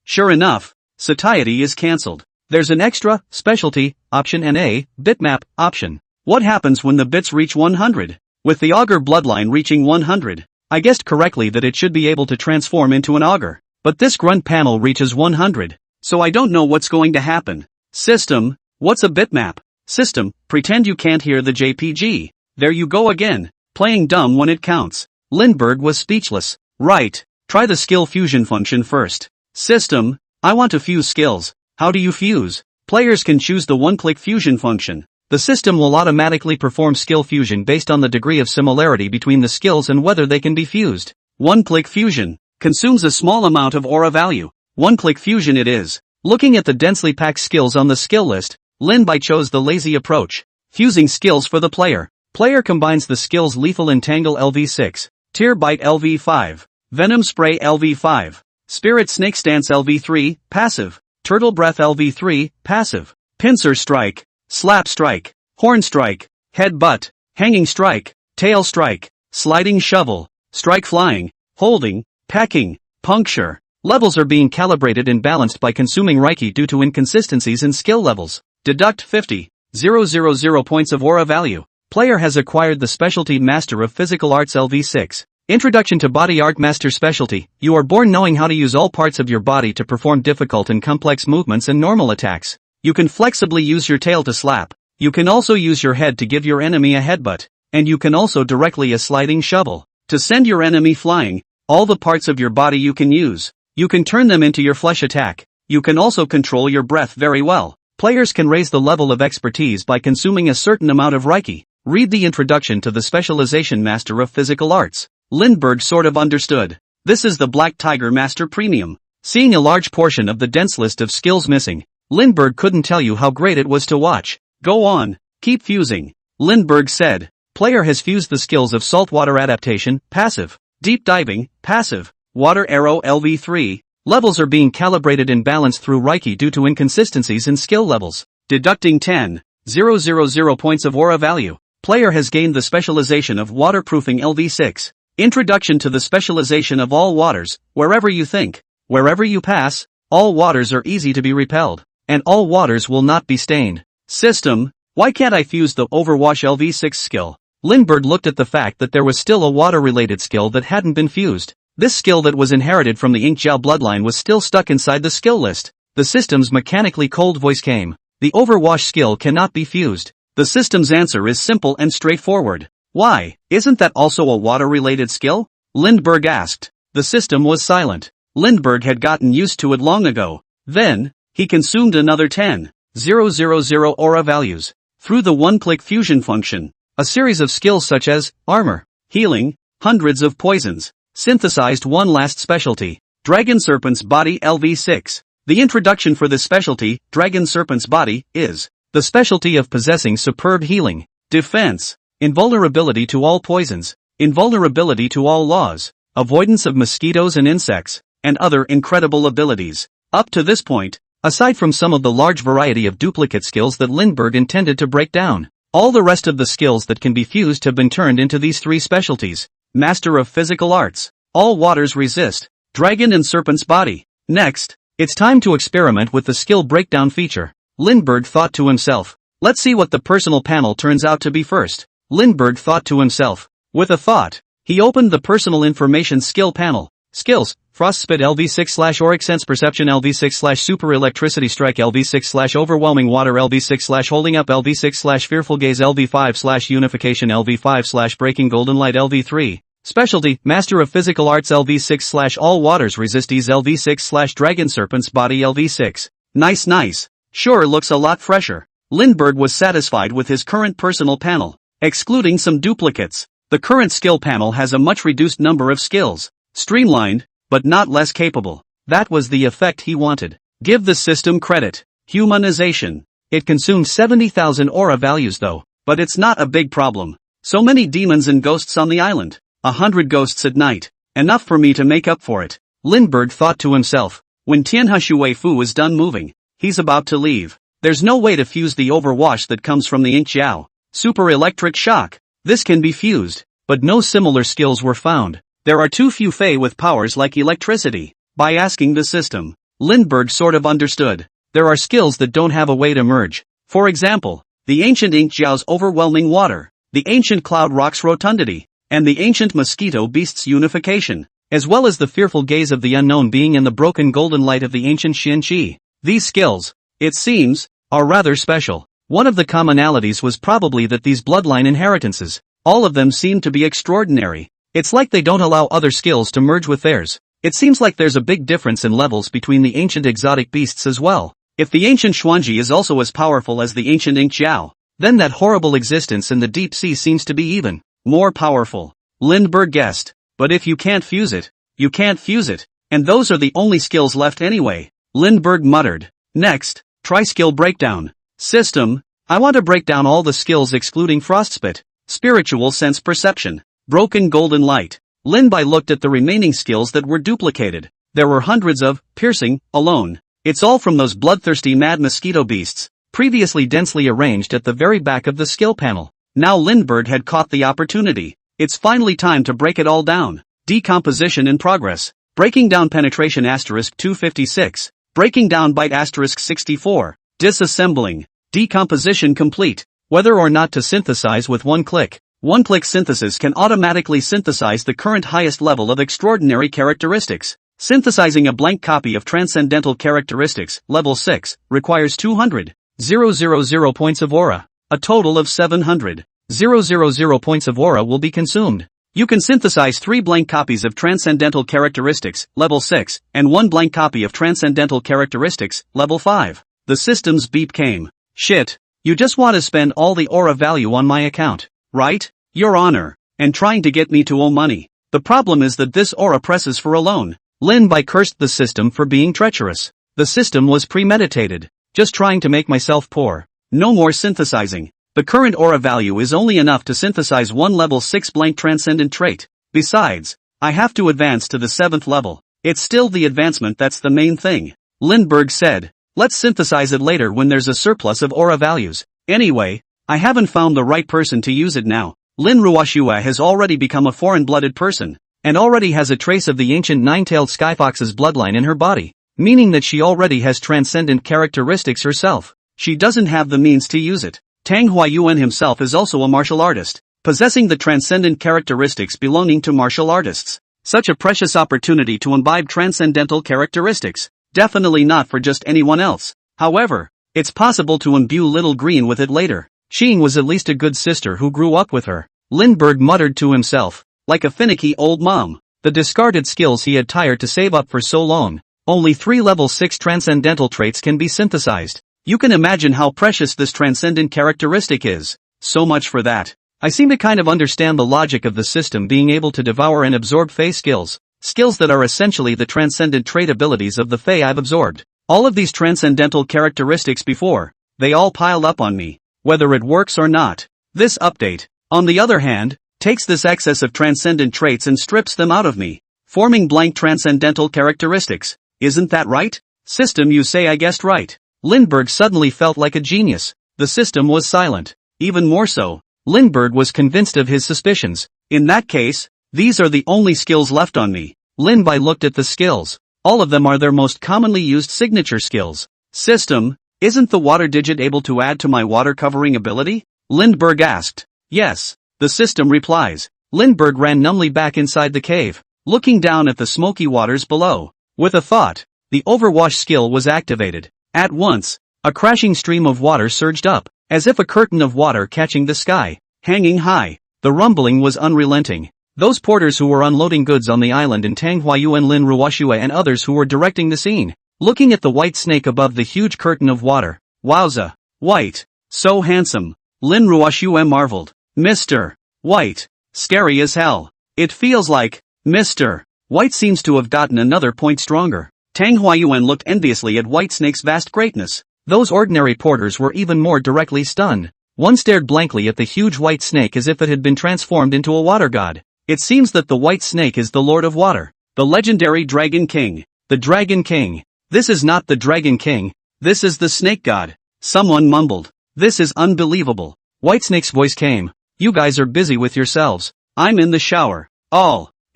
Sure enough, Satiety is cancelled. There's an extra, specialty, option and a, bitmap, option. What happens when the bits reach 100? With the Augur bloodline reaching 100, I guessed correctly that it should be able to transform into an Augur. But this grunt panel reaches 100, so I don't know what's going to happen. System, what's a bitmap? System, pretend you can't hear the JPG. There you go again, playing dumb when it counts. Lindbergh was speechless. Right. Try the skill fusion function first. System, I want to fuse skills. How do you fuse? Players can choose the one-click fusion function. The system will automatically perform skill fusion based on the degree of similarity between the skills and whether they can be fused. One-click fusion consumes a small amount of aura value. One-click fusion it is. Looking at the densely packed skills on the skill list, Lindbergh chose the lazy approach. Fusing skills for the player. Player combines the skills Lethal Entangle LV6, Tear Bite LV5, Venom Spray LV5, Spirit Snake Stance LV3, passive, Turtle Breath LV3, passive, Pincer Strike, Slap Strike, Horn Strike, Head Butt, Hanging Strike, Tail Strike, Sliding Shovel, Strike Flying, Holding, Pecking, Puncture. Levels are being calibrated and balanced by consuming Reiki due to inconsistencies in skill levels. Deduct 50,000 points of aura value. Player has acquired the specialty Master of Physical Arts LV6. Introduction to Body Art Master Specialty. You are born knowing how to use all parts of your body to perform difficult and complex movements and normal attacks. You can flexibly use your tail to slap. You can also use your head to give your enemy a headbutt. And you can also directly a sliding shovel to send your enemy flying. All the parts of your body you can use. You can turn them into your flesh attack. You can also control your breath very well. Players can raise the level of expertise by consuming a certain amount of Reiki. Read the introduction to the Specialization Master of Physical Arts. Lindbergh sort of understood. This is the Black Tiger Master Premium. Seeing a large portion of the dense list of skills missing, Lindbergh couldn't tell you how great it was to watch. Go on, keep fusing. Lindbergh said. Player has fused the skills of Saltwater Adaptation, passive, Deep Diving, passive, Water Arrow LV3, Levels are being calibrated and balanced through Reiki due to inconsistencies in skill levels. Deducting 10,000 points of aura value. Player has gained the specialization of waterproofing LV6. Introduction to the specialization of all waters. Wherever you think, wherever you pass, all waters are easy to be repelled, and all waters will not be stained. System. Why can't I fuse the Overwash LV6 skill? Lindbergh looked at the fact that there was still a water-related skill that hadn't been fused. This skill that was inherited from the Inkjiao bloodline was still stuck inside the skill list. The system's mechanically cold voice came. The Overwash skill cannot be fused. The system's answer is simple and straightforward. Why? Isn't that also a water-related skill? Lindbergh asked. The system was silent. Lindbergh had gotten used to it long ago. Then, he consumed another 10,000 aura values. Through the one-click fusion function, a series of skills such as armor, healing, hundreds of poisons, synthesized one last specialty, Dragon Serpent's Body LV6. The introduction for this specialty, Dragon Serpent's Body, is the specialty of possessing superb healing, defense, invulnerability to all poisons, invulnerability to all laws, avoidance of mosquitoes and insects, and other incredible abilities. Up to this point, aside from some of the large variety of duplicate skills that Lindbergh intended to break down, all the rest of the skills that can be fused have been turned into these three specialties. Master of Physical Arts. All waters resist. Dragon and Serpent's Body. Next, it's time to experiment with the skill breakdown feature. Lindbergh thought to himself. Let's see what the personal panel turns out to be first. Lindbergh thought to himself. With a thought, he opened the personal information skill panel. Skills. Frostspit LV6/Auric Sense Perception LV6/Super Electricity Strike LV6/Overwhelming Water LV6/Holding Up LV6/Fearful Gaze LV5/Unification LV5/Breaking Golden Light LV3. Specialty, Master of Physical Arts LV6/All Waters Resist Ease LV6/Dragon Serpent's Body LV6. Nice. Sure looks a lot fresher. Lindbergh was satisfied with his current personal panel, excluding some duplicates. The current skill panel has a much reduced number of skills. Streamlined, but not less capable. That was the effect he wanted. Give the system credit. Humanization. It consumed 70,000 aura values though, but it's not a big problem. So many demons and ghosts on the island. 100 ghosts at night. Enough for me to make up for it. Lindbergh thought to himself. When Tianhe Fu is done moving, he's about to leave. There's no way to fuse the overwash that comes from the Inkjiao. Super Electric Shock. This can be fused, but no similar skills were found. There are too few Fae with powers like electricity. By asking the system, Lindbergh sort of understood. There are skills that don't have a way to merge. For example, the ancient Inkjiao's overwhelming water, the ancient Cloud Rock's rotundity, and the ancient Mosquito Beast's unification, as well as the fearful gaze of the unknown being and the broken golden light of the ancient Xin-Chi. These skills, it seems, are rather special. One of the commonalities was probably that these bloodline inheritances, all of them seem to be extraordinary. It's like they don't allow other skills to merge with theirs. It seems like there's a big difference in levels between the ancient exotic beasts as well. If the ancient Xuanji is also as powerful as the ancient Inkjiao, then that horrible existence in the deep sea seems to be even more powerful. Lindbergh guessed. But if you can't fuse it, you can't fuse it. And those are the only skills left anyway. Lindbergh muttered. Next, try skill breakdown. System. I want to break down all the skills excluding Frostspit. Spiritual Sense Perception. Broken Golden Light. Lindbergh looked at the remaining skills that were duplicated. There were hundreds of piercing alone. It's all from those bloodthirsty mad mosquito beasts, previously densely arranged at the very back of the skill panel. Now Lindbergh had caught the opportunity. It's finally time to break it all down. Decomposition in progress. Breaking down penetration *256. Breaking down bite *64. Disassembling. Decomposition complete. Whether or not to synthesize with one click. One-click synthesis can automatically synthesize the current highest level of extraordinary characteristics. Synthesizing a blank copy of Transcendental Characteristics, Level 6, requires 200,000 points of aura. A total of 700,000 points of aura will be consumed. You can synthesize 3 blank copies of Transcendental Characteristics, Level 6, and 1 blank copy of Transcendental Characteristics, Level 5. The system's beep came. Shit. You just want to spend all the aura value on my account, right? Your Honor. And trying to get me to owe money. The problem is that this aura presses for a loan. Lindbergh cursed the system for being treacherous. The system was premeditated. Just trying to make myself poor. No more synthesizing. The current aura value is only enough to synthesize one level 6 blank transcendent trait. Besides, I have to advance to the 7th level. It's still the advancement that's the main thing. Lindbergh said. Let's synthesize it later when there's a surplus of aura values. Anyway, I haven't found the right person to use it now. Lin Ruoxue has already become a foreign-blooded person, and already has a trace of the ancient nine-tailed skyfox's bloodline in her body, meaning that she already has transcendent characteristics herself. She doesn't have the means to use it. Tang Huayuan himself is also a martial artist, possessing the transcendent characteristics belonging to martial artists. Such a precious opportunity to imbibe transcendental characteristics. Definitely not for just anyone else. However, it's possible to imbue Little Green with it later. Xing was at least a good sister who grew up with her. Lindbergh muttered to himself, like a finicky old mom. The discarded skills he had tired to save up for so long. Only 3 level 6 transcendental traits can be synthesized. You can imagine how precious this transcendent characteristic is. So much for that. I seem to kind of understand the logic of the system being able to devour and absorb Fey skills. Skills that are essentially the transcendent trait abilities of the Fey I've absorbed. All of these transcendental characteristics before, they all piled up on me, whether it works or not. This update, on the other hand, takes this excess of transcendent traits and strips them out of me, forming blank transcendental characteristics. Isn't that right? System, you say I guessed right. Lindbergh suddenly felt like a genius. The system was silent. Even more so, Lindbergh was convinced of his suspicions. In that case, these are the only skills left on me. Lin-Bai looked at the skills. All of them are their most commonly used signature skills. System, isn't the water digit able to add to my water covering ability? Lindbergh asked. Yes, the system replies. Lindbergh ran numbly back inside the cave, looking down at the smoky waters below. With a thought, the overwash skill was activated. At once, a crashing stream of water surged up, as if a curtain of water catching the sky, hanging high. The rumbling was unrelenting. Those porters who were unloading goods on the island and Tang Huayuan, Lin Ruoxue and others who were directing the scene, looking at the white snake above the huge curtain of water. Wowza. White. So handsome. Lin Ruoxue marveled. Mr. White. Scary as hell. It feels like, Mr. White seems to have gotten another point stronger. Tang Huayuan looked enviously at White Snake's vast greatness. Those ordinary porters were even more directly stunned. One stared blankly at the huge white snake as if it had been transformed into a water god. It seems that the white snake is the Lord of Water, the legendary Dragon King. The Dragon King. This is not the Dragon King, this is the Snake God. Someone mumbled. This is unbelievable. Whitesnake's voice came. You guys are busy with yourselves. I'm in the shower.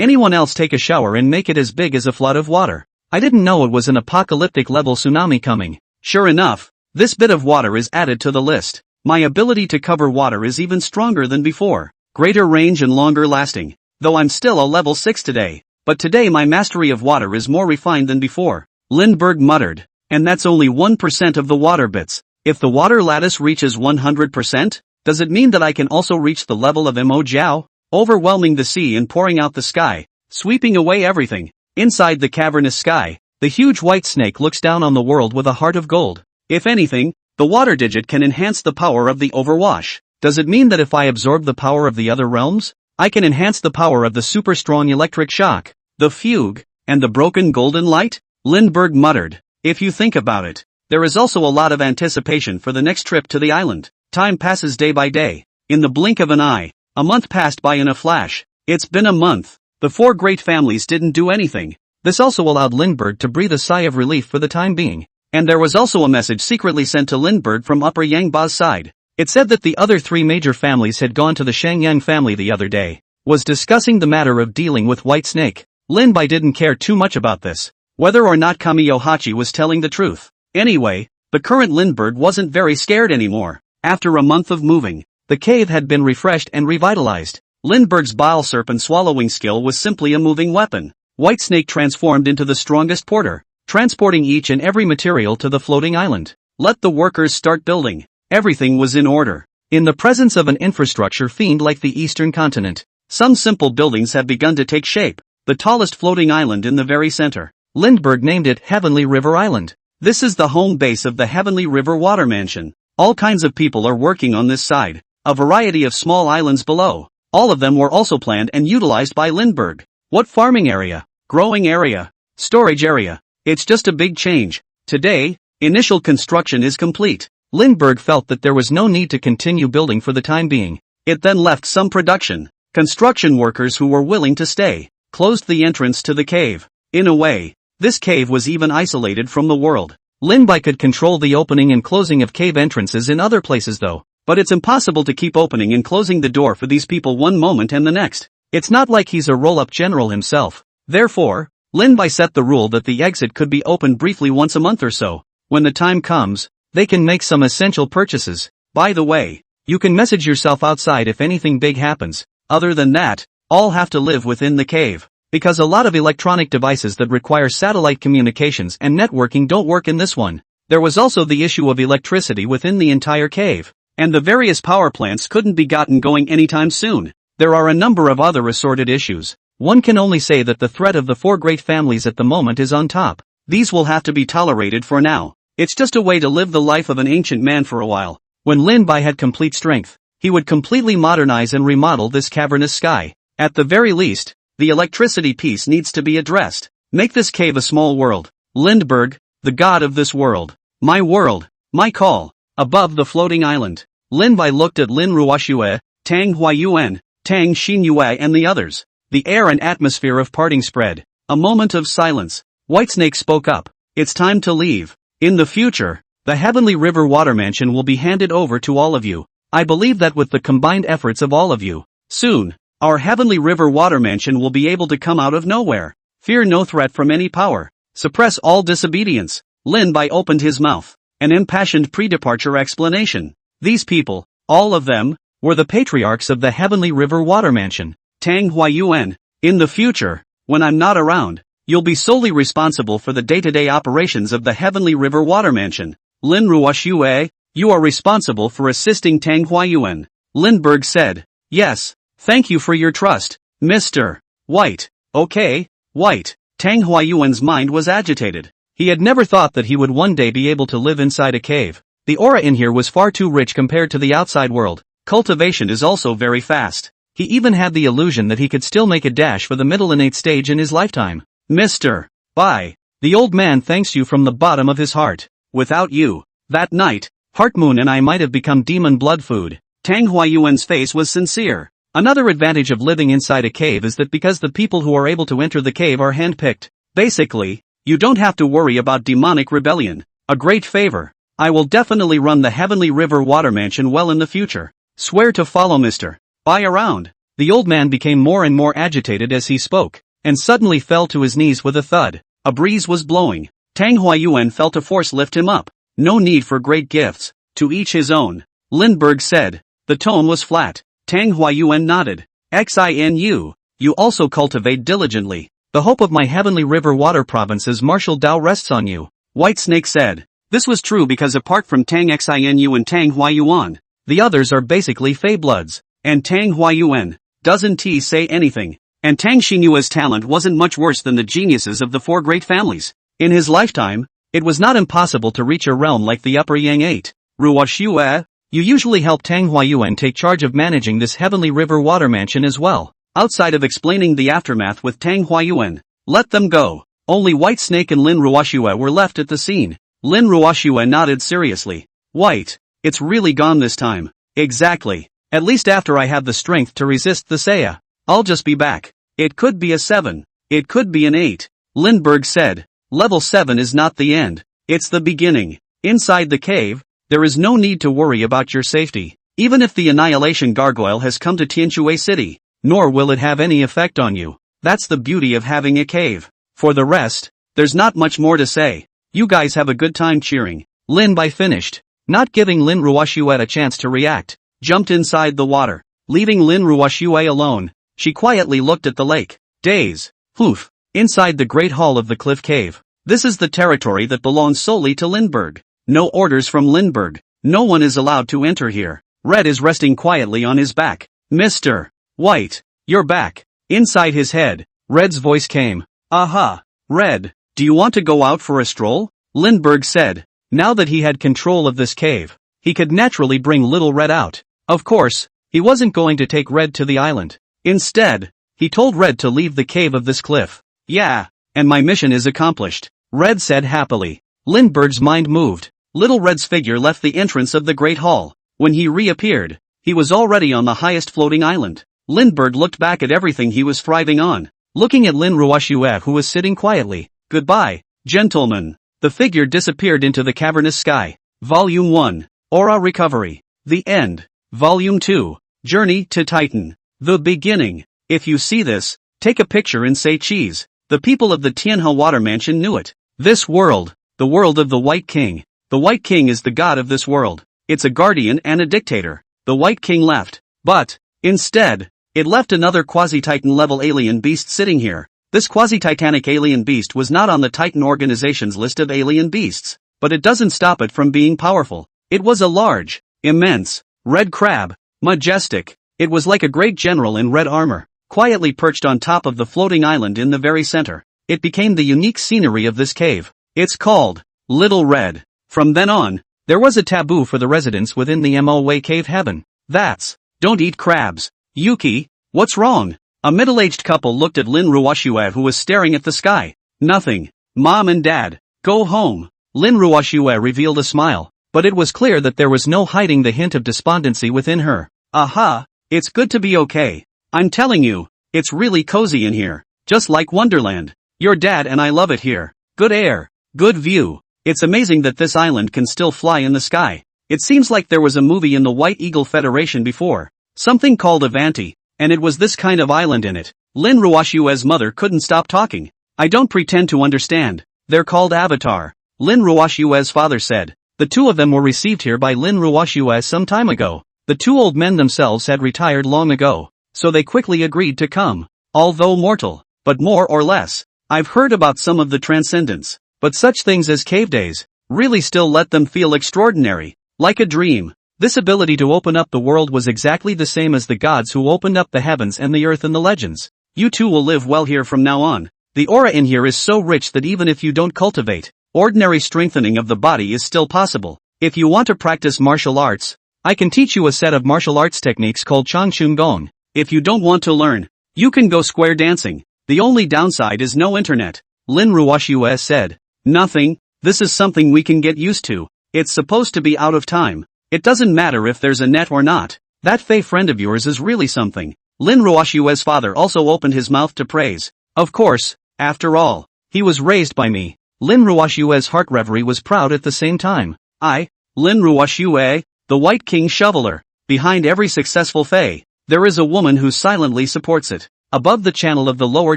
Anyone else take a shower and make it as big as a flood of water. I didn't know it was an apocalyptic level tsunami coming. Sure enough, this bit of water is added to the list. My ability to cover water is even stronger than before. Greater range and longer lasting. Though I'm still a level 6 today. But today my mastery of water is more refined than before. Lindbergh muttered. And that's only 1% of the water bits. If the water lattice reaches 100%, does it mean that I can also reach the level of Mo Jiao? Overwhelming the sea and pouring out the sky, sweeping away everything. Inside the cavernous sky, the huge white snake looks down on the world with a heart of gold. If anything, the water digit can enhance the power of the overwash. Does it mean that if I absorb the power of the other realms, I can enhance the power of the super strong electric shock, the fugue, and the broken golden light? Lindbergh muttered. If you think about it, there is also a lot of anticipation for the next trip to the island. Time passes day by day. In the blink of an eye, a month passed by in a flash. It's been a month. The 4 great families didn't do anything. This also allowed Lindbergh to breathe a sigh of relief for the time being. And there was also a message secretly sent to Lindbergh from Upper Yangba's side. It said that the other 3 major families had gone to the Shangyang family the other day, was discussing the matter of dealing with White Snake. Lin-Bai didn't care too much about this, whether or not Kamiyohachi was telling the truth. Anyway, the current Lindbergh wasn't very scared anymore. After a month of moving, the cave had been refreshed and revitalized. Lindbergh's bile serpent swallowing skill was simply a moving weapon. White Snake transformed into the strongest porter, transporting each and every material to the floating island. Let the workers start building. Everything was in order. In the presence of an infrastructure fiend like the eastern continent, some simple buildings had begun to take shape. The tallest floating island in the very center. Lindbergh named it Heavenly River Island. This is the home base of the Heavenly River Water Mansion. All kinds of people are working on this side. A variety of small islands below. All of them were also planned and utilized by Lindbergh. What farming area? Growing area? Storage area? It's just a big change. Today, initial construction is complete. Lindbergh felt that there was no need to continue building for the time being. It then left some production. Construction workers who were willing to stay, closed the entrance to the cave. In a way, this cave was even isolated from the world. Lin Bai could control the opening and closing of cave entrances in other places though, but it's impossible to keep opening and closing the door for these people one moment and the next. It's not like he's a roll-up general himself. Therefore, Lin Bai set the rule that the exit could be opened briefly once a month or so. When the time comes, they can make some essential purchases. By the way, you can message yourself outside if anything big happens. Other than that, all have to live within the cave. Because a lot of electronic devices that require satellite communications and networking don't work in this one. There was also the issue of electricity within the entire cave, and the various power plants couldn't be gotten going anytime soon. There are a number of other assorted issues. One can only say that the threat of the four great families at the moment is on top. These will have to be tolerated for now. It's just a way to live the life of an ancient man for a while. When Lin Bai had complete strength, he would completely modernize and remodel this cavernous sky. At the very least, the electricity piece needs to be addressed. Make this cave a small world. Lindbergh, the god of this world. My call. Above the floating island, Lin Bai looked at Lin Ruoxue, Tang Huayuan, Tang Xinyue and the others. The air and atmosphere of parting spread. A moment of silence. Whitesnake spoke up. It's time to leave. In the future, the Heavenly River Water Mansion will be handed over to all of you. I believe that with the combined efforts of all of you, soon, our Heavenly River Water Mansion will be able to come out of nowhere. Fear no threat from any power. Suppress all disobedience. Lin Bai opened his mouth. An impassioned pre-departure explanation. These people, all of them, were the patriarchs of the Heavenly River Water Mansion. Tang Huayuan, in the future, when I'm not around, you'll be solely responsible for the day-to-day operations of the Heavenly River Water Mansion. Lin Ruoxue, you are responsible for assisting Tang Huayuan. Lindbergh said. Yes, thank you for your trust, Mr. White. Okay, White. Tang Huayuan's mind was agitated. He had never thought that he would one day be able to live inside a cave. The aura in here was far too rich compared to the outside world. Cultivation is also very fast. He even had the illusion that he could still make a dash for the middle innate stage in his lifetime. Mr. Bai, the old man thanks you from the bottom of his heart. Without you, that night, Heartmoon and I might have become demon blood food. Tang Huayuan's face was sincere. Another advantage of living inside a cave is that because the people who are able to enter the cave are handpicked, basically, you don't have to worry about demonic rebellion. A great favor. I will definitely run the Heavenly River Water Mansion well in the future. Swear to follow Mr. Bai around. The old man became more and more agitated as he spoke, and suddenly fell to his knees with a thud. A breeze was blowing. Tang Huayuan felt a force lift him up. No need for great gifts. To each his own. Lindbergh said. The tone was flat. Tang Huayuan nodded. Xinu. You also cultivate diligently. The hope of my Heavenly River Water Province's martial Dao rests on you. Whitesnake said. This was true because apart from Tang Xinu and Tang Huayuan, the others are basically Fey bloods. And Tang Huayuan doesn't say anything. And Tang Xinyue's talent wasn't much worse than the geniuses of the four great families. In his lifetime, it was not impossible to reach a realm like the Upper Yang 8. Ruoxue, you usually help Tang Huayuan take charge of managing this Heavenly River Water Mansion as well. Outside of explaining the aftermath with Tang Huayuan, let them go. Only Whitesnake and Lin Ruoxue were left at the scene. Lin Ruoxue nodded seriously. White, it's really gone this time. Exactly. At least after I have the strength to resist the Saya. I'll just be back. It could be a 7. It could be an 8. Lindbergh said. Level 7 is not the end. It's the beginning. Inside the cave, there is no need to worry about your safety. Even if the Annihilation Gargoyle has come to Tianchue City, nor will it have any effect on you. That's the beauty of having a cave. For the rest, there's not much more to say. You guys have a good time cheering. Lin Bai finished, not giving Lin Ruoxue a chance to react. Jumped inside the water, leaving Lin Ruoxue alone. She quietly looked at the lake. Days. Poof. Inside the great hall of the cliff cave. This is the territory that belongs solely to Lindbergh. No orders from Lindbergh. No one is allowed to enter here. Red is resting quietly on his back. Mr. White, you're back. Inside his head, Red's voice came. Aha. Red, do you want to go out for a stroll? Lindbergh said. Now that he had control of this cave, he could naturally bring little Red out. Of course, he wasn't going to take Red to the island. Instead, he told Red to leave the cave of this cliff. Yeah, and my mission is accomplished, Red said happily. Lindbergh's mind moved. Little Red's figure left the entrance of the great hall. When he reappeared, he was already on the highest floating island. Lindbergh looked back at everything he was thriving on. looking at Lin Ruoxue who was sitting quietly. Goodbye, gentlemen. The figure disappeared into the cavernous sky. Volume 1. Aura Recovery. The End. Volume 2. Journey to Titan. The Beginning. If you see this, take a picture and say cheese. The people of the Tianhe Water Mansion knew it. This world, the world of the White King. The White King is the god of this world. It's a guardian and a dictator. The White King left. But, instead, it left another quasi-Titan level alien beast sitting here. This quasi-titanic alien beast was not on the Titan organization's list of alien beasts, but it doesn't stop it from being powerful. It was a large, immense, red crab, majestic. It was like a great general in red armor, quietly perched on top of the floating island in the very center. It became the unique scenery of this cave. It's called Little Red. From then on, there was a taboo for the residents within the manhwa cave heaven. That's, don't eat crabs. Yuki, what's wrong? A middle-aged couple looked at Lin Ruoxue who was staring at the sky. Nothing. Mom and Dad, go home. Lin Ruoxue revealed a smile, but it was clear that there was no hiding the hint of despondency within her. Aha, it's good to be okay. I'm telling you, it's really cozy in here, just like Wonderland. Your dad and I love it here. Good air, good view. It's amazing that this island can still fly in the sky. It seems like there was a movie in the White Eagle Federation before. Something called Avanti, and it was this kind of island in it. Lin Ruoxue's mother couldn't stop talking. I don't pretend to understand. They're called Avatar. Lin Ruoxue's father said. The two of them were received here by Lin Ruoxue some time ago. The two old men themselves had retired long ago, so they quickly agreed to come. Although mortal, but more or less. I've heard about some of the transcendence, but such things as cave days really still let them feel extraordinary, like a dream. This ability to open up the world was exactly the same as the gods who opened up the heavens and the earth in the legends. You two will live well here from now on. The aura in here is so rich that even if you don't cultivate, ordinary strengthening of the body is still possible. If you want to practice martial arts, I can teach you a set of martial arts techniques called Changchun Gong. If you don't want to learn, you can go square dancing. The only downside is no internet. Lin Ruoxue said. Nothing, this is something we can get used to. It's supposed to be out of time. It doesn't matter if there's a net or not. That Fey friend of yours is really something. Lin Ruoxue's father also opened his mouth to praise. Of course, after all, he was raised by me. Lin Ruoxue's heart reverie was proud at the same time. Lin Ruoxue, the White King Shoveler. Behind every successful Fey, there is a woman who silently supports it. Above the channel of the lower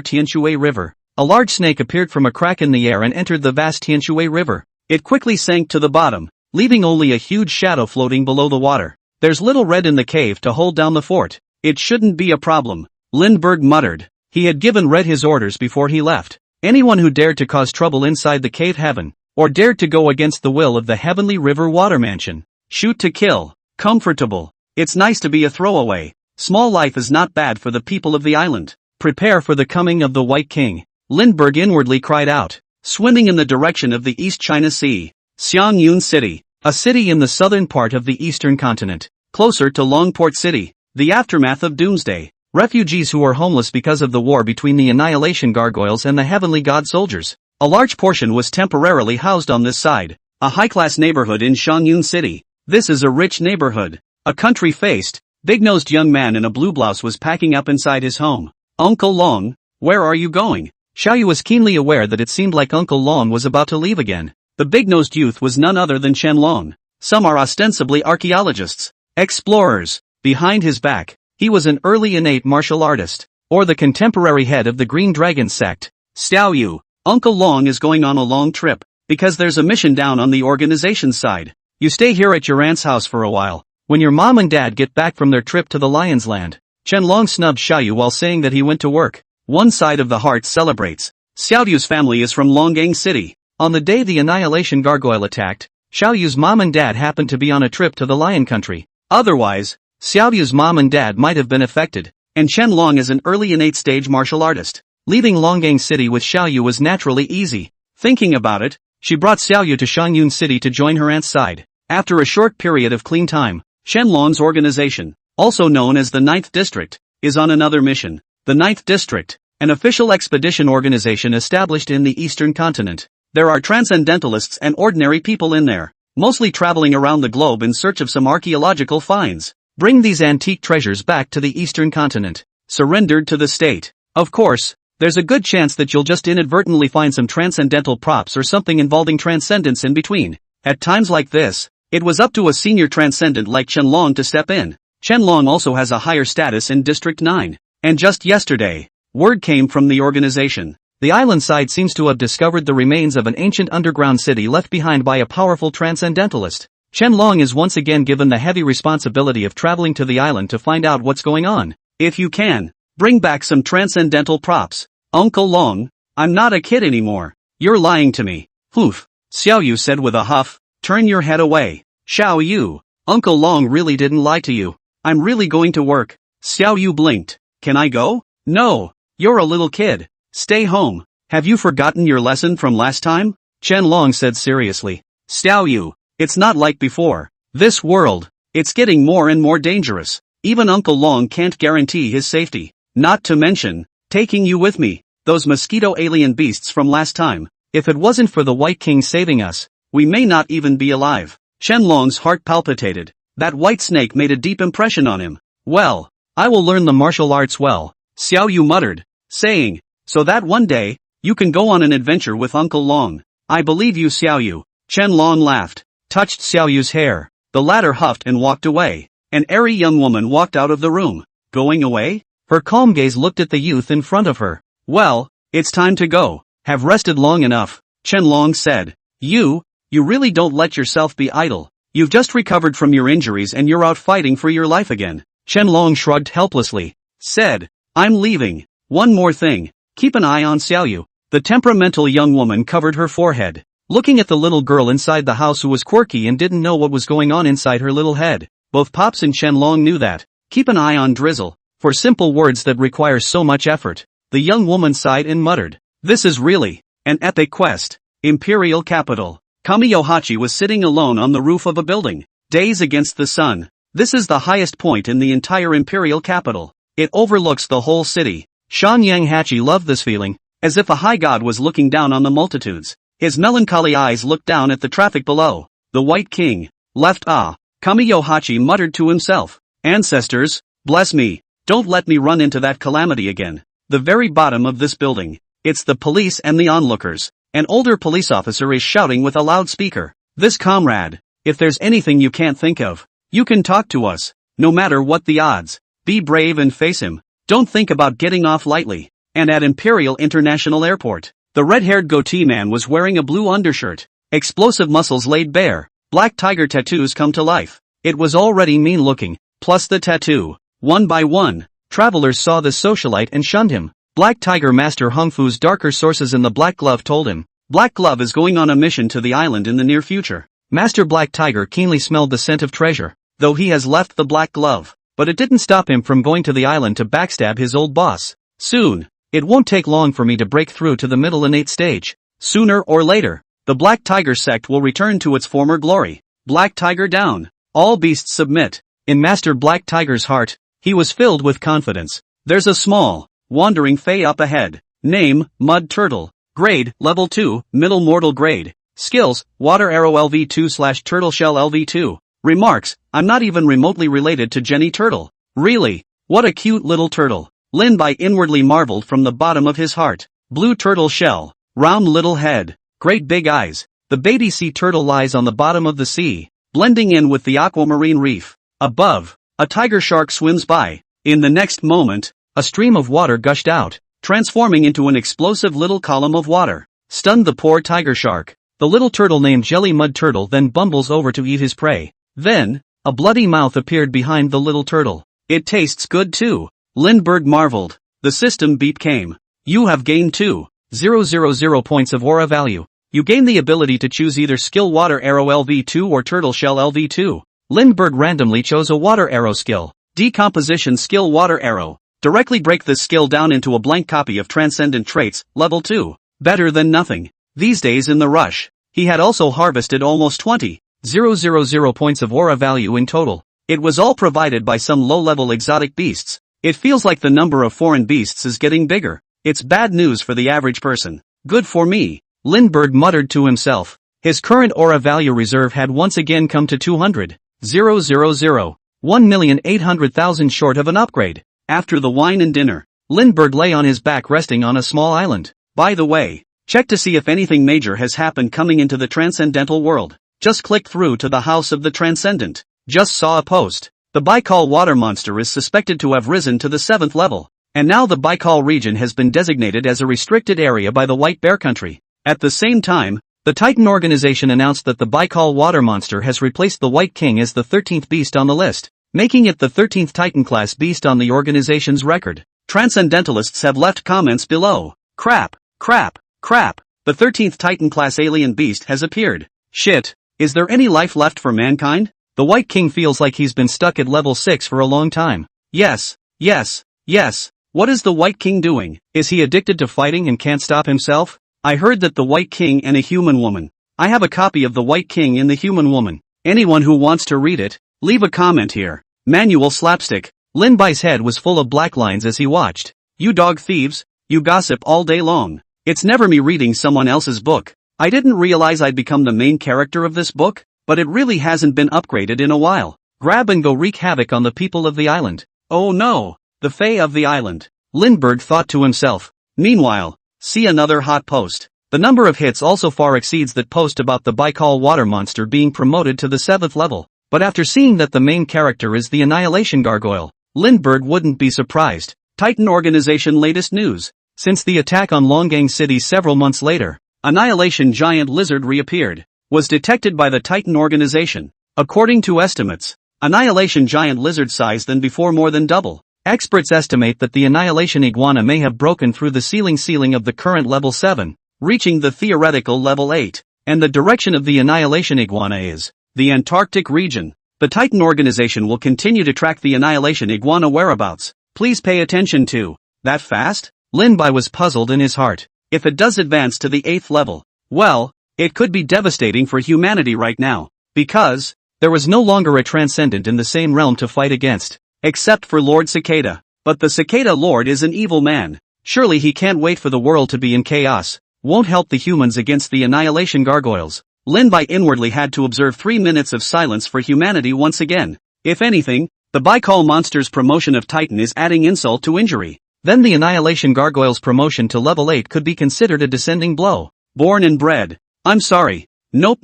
Tianshui River, a large snake appeared from a crack in the air and entered the vast Tianshui River. It quickly sank to the bottom, leaving only a huge shadow floating below the water. There's little red in the cave to hold down the fort. It shouldn't be a problem, Lindbergh muttered. He had given Red his orders before he left. Anyone who dared to cause trouble inside the cave heaven, or dared to go against the will of the Heavenly River Water Mansion, shoot to kill. Comfortable. It's nice to be a throwaway. Small life is not bad for the people of the island. Prepare for the coming of the White King. Lindbergh inwardly cried out, swimming in the direction of the East China Sea. Xiangyun City, a city in the southern part of the eastern continent, closer to Longport City. The aftermath of Doomsday. Refugees who are homeless because of the war between the Annihilation Gargoyles and the Heavenly God soldiers. A large portion was temporarily housed on this side. A high-class neighborhood in Xiangyun City. This is a rich neighborhood. A country-faced, big-nosed young man in a blue blouse was packing up inside his home. Uncle Long, where are you going? Xiaoyu was keenly aware that it seemed like Uncle Long was about to leave again. The big-nosed youth was none other than Chen Long. Some are ostensibly archaeologists, explorers. Behind his back, he was an early innate martial artist, or the contemporary head of the Green Dragon sect. Xiaoyu, Uncle Long is going on a long trip, because there's a mission down on the organization's side. You stay here at your aunt's house for a while. When your mom and dad get back from their trip to the Lion's Land. Chen Long snubbed Xiaoyu while saying that he went to work. One side of the heart celebrates. Xiaoyu's family is from Longgang City. On the day the Annihilation Gargoyle attacked, Xiaoyu's mom and dad happened to be on a trip to the Lion Country. Otherwise, Xiaoyu's mom and dad might have been affected, and Chen Long is an early innate stage martial artist. Leaving Longgang City with Xiaoyu was naturally easy. Thinking about it, she brought Xiaoyu to Xiangyun City to join her aunt's side. After a short period of clean time, Chen Long's organization, also known as the 9th District, is on another mission. The 9th District, an official expedition organization established in the eastern continent. There are transcendentalists and ordinary people in there, mostly traveling around the globe in search of some archaeological finds. Bring these antique treasures back to the eastern continent. Surrendered to the state. Of course, there's a good chance that you'll just inadvertently find some transcendental props or something involving transcendence in between. At times like this, it was up to a senior transcendent like Qianlong to step in. Qianlong also has a higher status in District 9. And just yesterday, word came from the organization. The island side seems to have discovered the remains of an ancient underground city left behind by a powerful transcendentalist. Qianlong is once again given the heavy responsibility of traveling to the island to find out what's going on. If you can, bring back some transcendental props. Uncle Long, I'm not a kid anymore. You're lying to me. Poof. Xiao Yu said with a huff. Turn your head away. Xiao Yu, Uncle Long really didn't lie to you. I'm really going to work. Xiao Yu blinked. Can I go? No. You're a little kid. Stay home. Have you forgotten your lesson from last time? Qianlong said seriously. Xiao Yu, it's not like before. This world, it's getting more and more dangerous. Even Uncle Long can't guarantee his safety. Not to mention, taking you with me, those mosquito alien beasts from last time. If it wasn't for the White King saving us, we may not even be alive. Qianlong's heart palpitated. That white snake made a deep impression on him. Well, I will learn the martial arts well, Xiao Yu muttered, saying, so that one day, you can go on an adventure with Uncle Long. I believe you, Xiao Yu. Qianlong laughed, touched Xiao Yu's hair. The latter huffed and walked away. An airy young woman walked out of the room. Going away? Her calm gaze looked at the youth in front of her. Well, it's time to go. Have rested long enough, Qianlong said. You really don't let yourself be idle. You've just recovered from your injuries and you're out fighting for your life again. Qianlong shrugged helplessly. Said, I'm leaving. One more thing. Keep an eye on Xiao Yu. The temperamental young woman covered her forehead, looking at the little girl inside the house who was quirky and didn't know what was going on inside her little head. Both Pops and Qianlong knew that. Keep an eye on Drizzle. For simple words that require so much effort. The young woman sighed and muttered. This is really an epic quest. Imperial capital. Kamiyohachi was sitting alone on the roof of a building, days against the sun. This is the highest point in the entire imperial capital. It overlooks the whole city. Shanyang Hachi loved this feeling, as if a high god was looking down on the multitudes. His melancholy eyes looked down at the traffic below. The White King left. Kamiyohachi muttered to himself. Ancestors, bless me, don't let me run into that calamity again. The very bottom of this building. It's the police and the onlookers. An older police officer is shouting with a loudspeaker. This comrade, if there's anything you can't think of, you can talk to us, no matter what the odds. Be brave and face him. Don't think about getting off lightly. And at Imperial International Airport, the red-haired goatee man was wearing a blue undershirt. Explosive muscles laid bare. Black tiger tattoos come to life. It was already mean-looking, plus the tattoo. One by one, travelers saw this socialite and shunned him. Black Tiger Master Hung Fu's darker sources in the Black Glove told him. Black Glove is going on a mission to the island in the near future. Master Black Tiger keenly smelled the scent of treasure, though he has left the Black Glove. But it didn't stop him from going to the island to backstab his old boss. Soon, it won't take long for me to break through to the middle innate stage. Sooner or later, the Black Tiger sect will return to its former glory. Black Tiger down. All beasts submit. In Master Black Tiger's heart, he was filled with confidence. There's a small, wandering fae up ahead. Name, Mud Turtle. Grade, Level 2, Middle Mortal Grade. Skills, Water Arrow LV2/Turtle Shell LV2. Remarks, I'm not even remotely related to Jenny Turtle. Really? What a cute little turtle. Lin Bai inwardly marveled from the bottom of his heart. Blue turtle shell. Round little head. Great big eyes. The baby sea turtle lies on the bottom of the sea, blending in with the aquamarine reef. Above, a tiger shark swims by. In the next moment, a stream of water gushed out, transforming into an explosive little column of water. Stunned the poor tiger shark. The little turtle named Jelly Mud Turtle then bumbles over to eat his prey. Then, a bloody mouth appeared behind the little turtle. It tastes good too. Lindbergh marveled. The system beep came. You have gained 2,000 points of aura value. You gain the ability to choose either skill Water Arrow LV2 or Turtle Shell LV2. Lindbergh randomly chose a Water Arrow skill. Decomposition skill Water Arrow. Directly break this skill down into a blank copy of Transcendent Traits, Level 2. Better than nothing. These days in the rush, he had also harvested almost 20,000 points of aura value in total. It was all provided by some low-level exotic beasts. It feels like the number of foreign beasts is getting bigger. It's bad news for the average person. Good for me, Lindbergh muttered to himself. His current aura value reserve had once again come to 200,000. 1,800,000 short of an upgrade. After the wine and dinner, Lindbergh lay on his back resting on a small island. By the way, check to see if anything major has happened coming into the transcendental world. Just click through to the House of the Transcendent. Just saw a post. The Baikal water monster is suspected to have risen to the 7th level. And now the Baikal region has been designated as a restricted area by the White Bear Country. At the same time, the Titan organization announced that the Baikal water monster has replaced the White King as the 13th beast on the list, making it the 13th Titan-class beast on the organization's record. Transcendentalists have left comments below. Crap, crap, crap. The 13th Titan-class alien beast has appeared. Shit, is there any life left for mankind? The White King feels like he's been stuck at level 6 for a long time. Yes, yes, yes. What is the White King doing? Is he addicted to fighting and can't stop himself? I heard that the White King and a human woman. I have a copy of the White King and the Human Woman. Anyone who wants to read it, leave a comment here. Manual slapstick. Lin Bai's head was full of black lines as he watched. You dog thieves, you gossip all day long. It's never me reading someone else's book. I didn't realize I'd become the main character of this book, but it really hasn't been upgraded in a while. Grab and go wreak havoc on the people of the island. Oh no, the Fae of the island. Lindbergh thought to himself. Meanwhile, see another hot post. The number of hits also far exceeds that post about the Baikal water monster being promoted to the 7th level. But after seeing that the main character is the Annihilation Gargoyle, Lindbergh wouldn't be surprised. Titan Organization latest news. Since the attack on Longgang City several months later, Annihilation Giant Lizard reappeared. Was detected by the Titan Organization. According to estimates, Annihilation Giant Lizard size than before more than double. Experts estimate that the Annihilation Iguana may have broken through the ceiling of the current level 7, reaching the theoretical level 8, and the direction of the Annihilation Iguana is the Antarctic region. The Titan Organization will continue to track the Annihilation Iguana whereabouts. Please pay attention to that fast? Lin Bai was puzzled in his heart. If it does advance to the 8th level, well, it could be devastating for humanity right now, because there was no longer a transcendent in the same realm to fight against, except for Lord Cicada. But the Cicada Lord is an evil man. Surely he can't wait for the world to be in chaos. Won't help the humans against the Annihilation Gargoyles. Lin Bai inwardly had to observe 3 minutes of silence for humanity once again. If anything, the Baikal monster's promotion of Titan is adding insult to injury. Then the Annihilation Gargoyle's promotion to level 8 could be considered a descending blow. Born and bred. I'm sorry. Nope.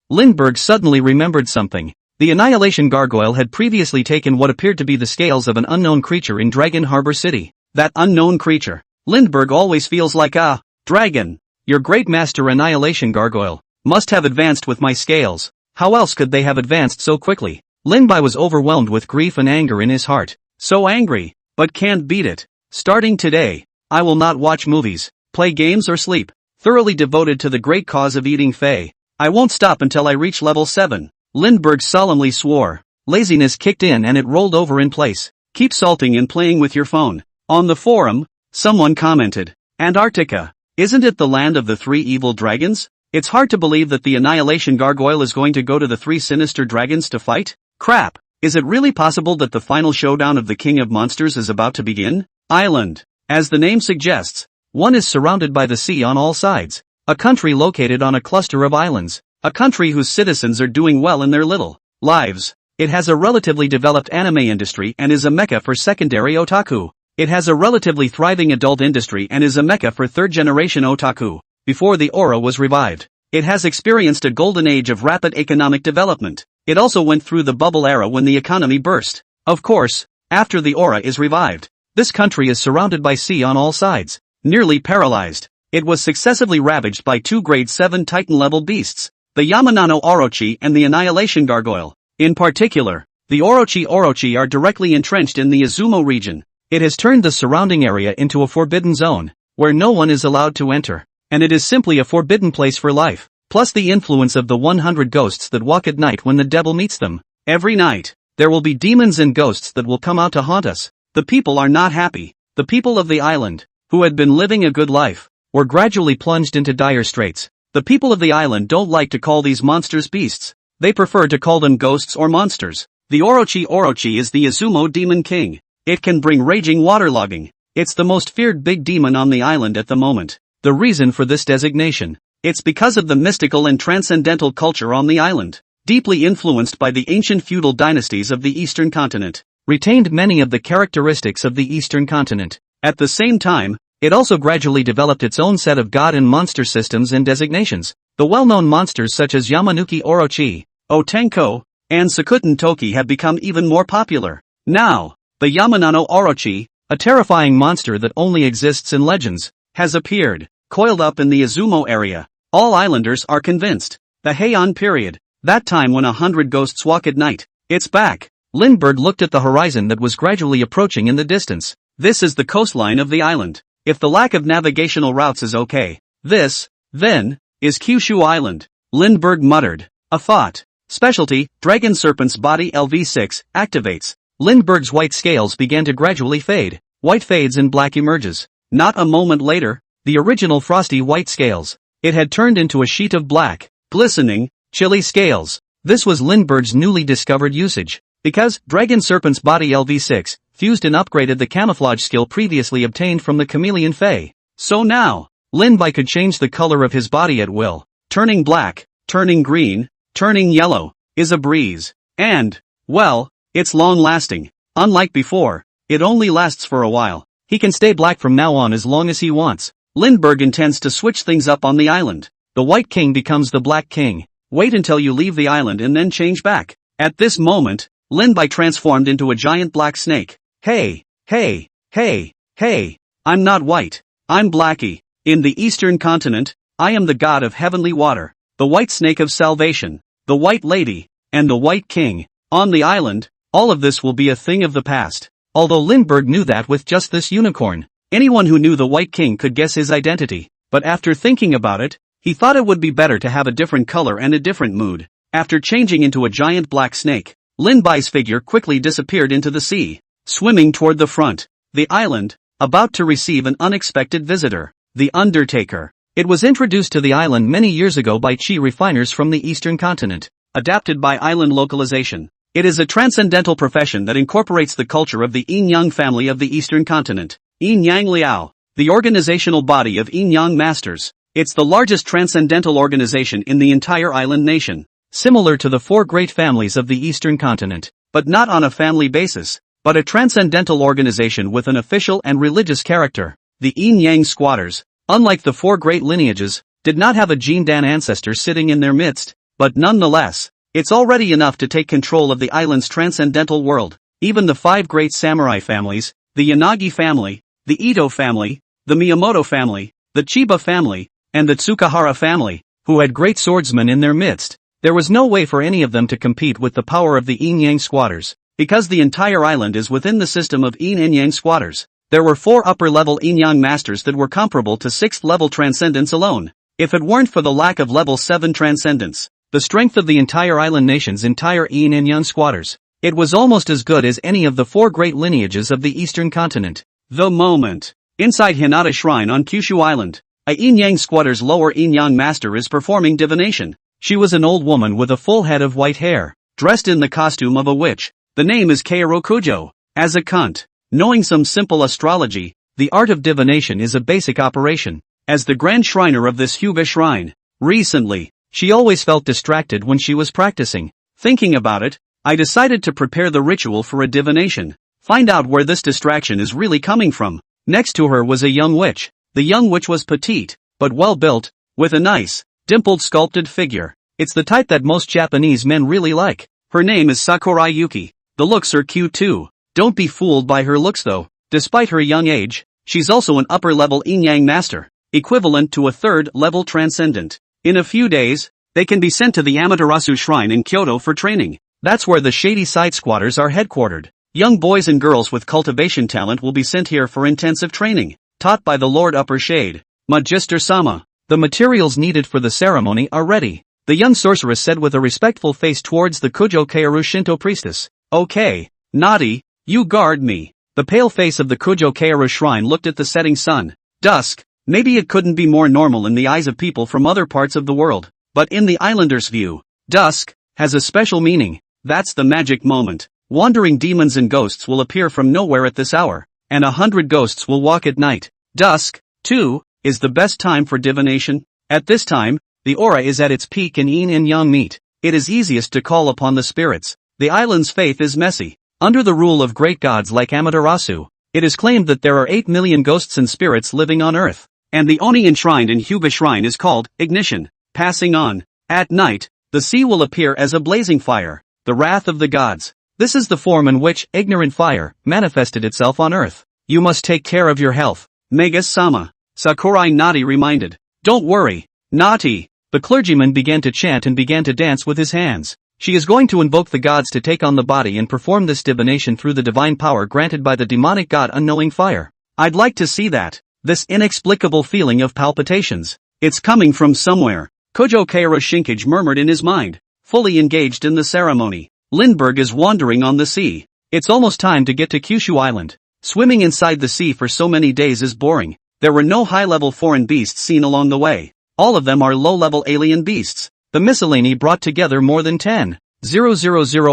Lindbergh suddenly remembered something. The Annihilation Gargoyle had previously taken what appeared to be the scales of an unknown creature in Dragon Harbor City. That unknown creature. Lindbergh always feels like a dragon. Your great master Annihilation Gargoyle must have advanced with my scales. How else could they have advanced so quickly? Lin Bai was overwhelmed with grief and anger in his heart. So angry, but can't beat it. Starting today, I will not watch movies, play games or sleep. Thoroughly devoted to the great cause of eating Fae. I won't stop until I reach level 7. Lindbergh solemnly swore. Laziness kicked in and it rolled over in place. Keep salting and playing with your phone. On the forum, someone commented, Antarctica, isn't it the land of the 3 evil dragons? It's hard to believe that the Annihilation Gargoyle is going to go to the 3 sinister dragons to fight? Crap, is it really possible that the final showdown of the King of Monsters is about to begin? Island. As the name suggests, one is surrounded by the sea on all sides. A country located on a cluster of islands. A country whose citizens are doing well in their little lives. It has a relatively developed anime industry and is a mecca for secondary otaku. It has a relatively thriving adult industry and is a mecca for third-generation otaku. Before the aura was revived, it has experienced a golden age of rapid economic development. It also went through the bubble era when the economy burst. Of course, after the aura is revived, this country is surrounded by sea on all sides. Nearly paralyzed, it was successively ravaged by 2 grade 7 Titan-level beasts, the Yamanano Orochi and the Annihilation Gargoyle. In particular, the Orochi are directly entrenched in the Izumo region. It has turned the surrounding area into a forbidden zone, where no one is allowed to enter, and it is simply a forbidden place for life, plus the influence of the 100 ghosts that walk at night when the devil meets them. Every night, there will be demons and ghosts that will come out to haunt us. The people are not happy. The people of the island, who had been living a good life, were gradually plunged into dire straits. The people of the island don't like to call these monsters beasts. They prefer to call them ghosts or monsters. The Orochi is the Izumo Demon King. It can bring raging waterlogging. It's the most feared big demon on the island at the moment. The reason for this designation? It's because of the mystical and transcendental culture on the island, deeply influenced by the ancient feudal dynasties of the Eastern continent, retained many of the characteristics of the Eastern continent. At the same time, it also gradually developed its own set of god and monster systems and designations. The well-known monsters such as Yamanuki Orochi, Otenko, and Sakuten Toki have become even more popular. Now, the Yamanano Orochi, a terrifying monster that only exists in legends, has appeared, coiled up in the Izumo area. All islanders are convinced. The Heian period, that time when 100 ghosts walk at night, it's back. Lindbergh looked at the horizon that was gradually approaching in the distance. This is the coastline of the island. If the lack of navigational routes is okay, this, then, is Kyushu Island. Lindbergh muttered. A thought. Specialty, Dragon Serpent's body LV6, activates. Lindbergh's white scales began to gradually fade. White fades and black emerges. Not a moment later, the original frosty white scales. It had turned into a sheet of black, glistening, chilly scales. This was Lindbergh's newly discovered usage. Because Dragon Serpent's body LV6 fused and upgraded the camouflage skill previously obtained from the chameleon Fae. So now, Lindbergh could change the color of his body at will. Turning black, turning green, turning yellow, is a breeze. And, well, it's long-lasting. Unlike before, it only lasts for a while. He can stay black from now on as long as he wants. Lindbergh intends to switch things up on the island. The White King becomes the Black King. Wait until you leave the island and then change back. At this moment, Lindbergh transformed into a giant black snake. Hey, hey, hey, hey, I'm not white. I'm Blackie. In the Eastern Continent, I am the god of heavenly water, the white snake of salvation, the white lady, and the white king. On the island, all of this will be a thing of the past. Although Lindbergh knew that with just this unicorn, anyone who knew the White King could guess his identity. But after thinking about it, he thought it would be better to have a different color and a different mood. After changing into a giant black snake, Lindbergh's figure quickly disappeared into the sea. Swimming toward the front, the island, about to receive an unexpected visitor, the Undertaker. It was introduced to the island many years ago by chi refiners from the Eastern Continent, adapted by island localization. It is a transcendental profession that incorporates the culture of the Yin-Yang family of the Eastern Continent. Yin-Yang Liao, the organizational body of Yin-Yang Masters. It's the largest transcendental organization in the entire island nation, similar to the four great families of the Eastern Continent, but not on a family basis, but a transcendental organization with an official and religious character. The Yin-Yang squatters, unlike the four great lineages, did not have a Jindan ancestor sitting in their midst, but nonetheless, it's already enough to take control of the island's transcendental world. Even the five great samurai families, the Yanagi family, the Ito family, the Miyamoto family, the Chiba family, and the Tsukahara family, who had great swordsmen in their midst, there was no way for any of them to compete with the power of the Yin-Yang squatters. Because the entire island is within the system of Yin and Yang squatters, there were 4 upper-level Yin-Yang masters that were comparable to 6th-level transcendence alone. If it weren't for the lack of level 7 transcendence, the strength of the entire island nation's entire Yin and Yang squatters, it was almost as good as any of the 4 great lineages of the Eastern Continent. The moment. Inside Hinata Shrine on Kyushu Island, a Yin-Yang squatter's lower Yin-Yang master is performing divination. She was an old woman with a full head of white hair, dressed in the costume of a witch. The name is Kaoru Kujo. As a cunt, knowing some simple astrology, the art of divination is a basic operation. As the Grand Shriner of this Hyuga shrine, recently, she always felt distracted when she was practicing. Thinking about it, I decided to prepare the ritual for a divination. Find out where this distraction is really coming from. Next to her was a young witch. The young witch was petite, but well built, with a nice, dimpled sculpted figure. It's the type that most Japanese men really like. Her name is Sakurai Yuki. The looks are cute too. Don't be fooled by her looks though. Despite her young age, she's also an upper-level Yin-Yang master, equivalent to a 3rd-level transcendent. In a few days, they can be sent to the Amaterasu Shrine in Kyoto for training. That's where the shady side squatters are headquartered. Young boys and girls with cultivation talent will be sent here for intensive training, taught by the Lord Upper Shade, Magister Sama. The materials needed for the ceremony are ready, the young sorceress said with a respectful face towards the Kujo Kaoru Shinto priestess. Okay, naughty, you guard me. The pale face of the Kujo Kaoru shrine looked at the setting sun. Dusk, maybe it couldn't be more normal in the eyes of people from other parts of the world, but in the islanders' view, dusk has a special meaning. That's the magic moment. Wandering demons and ghosts will appear from nowhere at this hour, and 100 ghosts will walk at night. Dusk, too, is the best time for divination. At this time, the aura is at its peak and yin and yang meet. It is easiest to call upon the spirits. The island's faith is messy. Under the rule of great gods like Amaterasu, It is claimed that there are 8 million ghosts and spirits living on Earth. And the Oni enshrined in Hyuga Shrine is called Ignition. Passing on. At night, the sea will appear as a blazing fire, the wrath of the gods. This is the form in which ignorant fire manifested itself on Earth. You must take care of your health. Megas-sama. Sakurai Nati reminded. Don't worry, Nati. The clergyman began to chant and began to dance with his hands. She is going to invoke the gods to take on the body and perform this divination through the divine power granted by the demonic god unknowing fire. I'd like to see that. This inexplicable feeling of palpitations. It's coming from somewhere. Kojo Kaira Shinkage murmured in his mind, fully engaged in the ceremony. Lindbergh is wandering on the sea. It's almost time to get to Kyushu Island. Swimming inside the sea for so many days is boring. There were no high-level foreign beasts seen along the way. All of them are low-level alien beasts. The miscellany brought together more than 10,000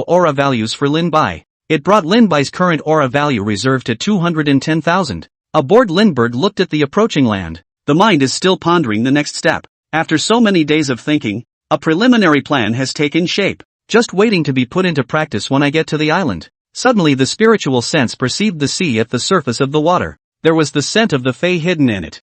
aura values for Linbai. It brought Linbai's current aura value reserve to 210,000. Aboard, Lindbergh looked at the approaching land. The mind is still pondering the next step. After so many days of thinking, a preliminary plan has taken shape, just waiting to be put into practice when I get to the island. Suddenly the spiritual sense perceived the sea at the surface of the water. There was the scent of the Fae hidden in it.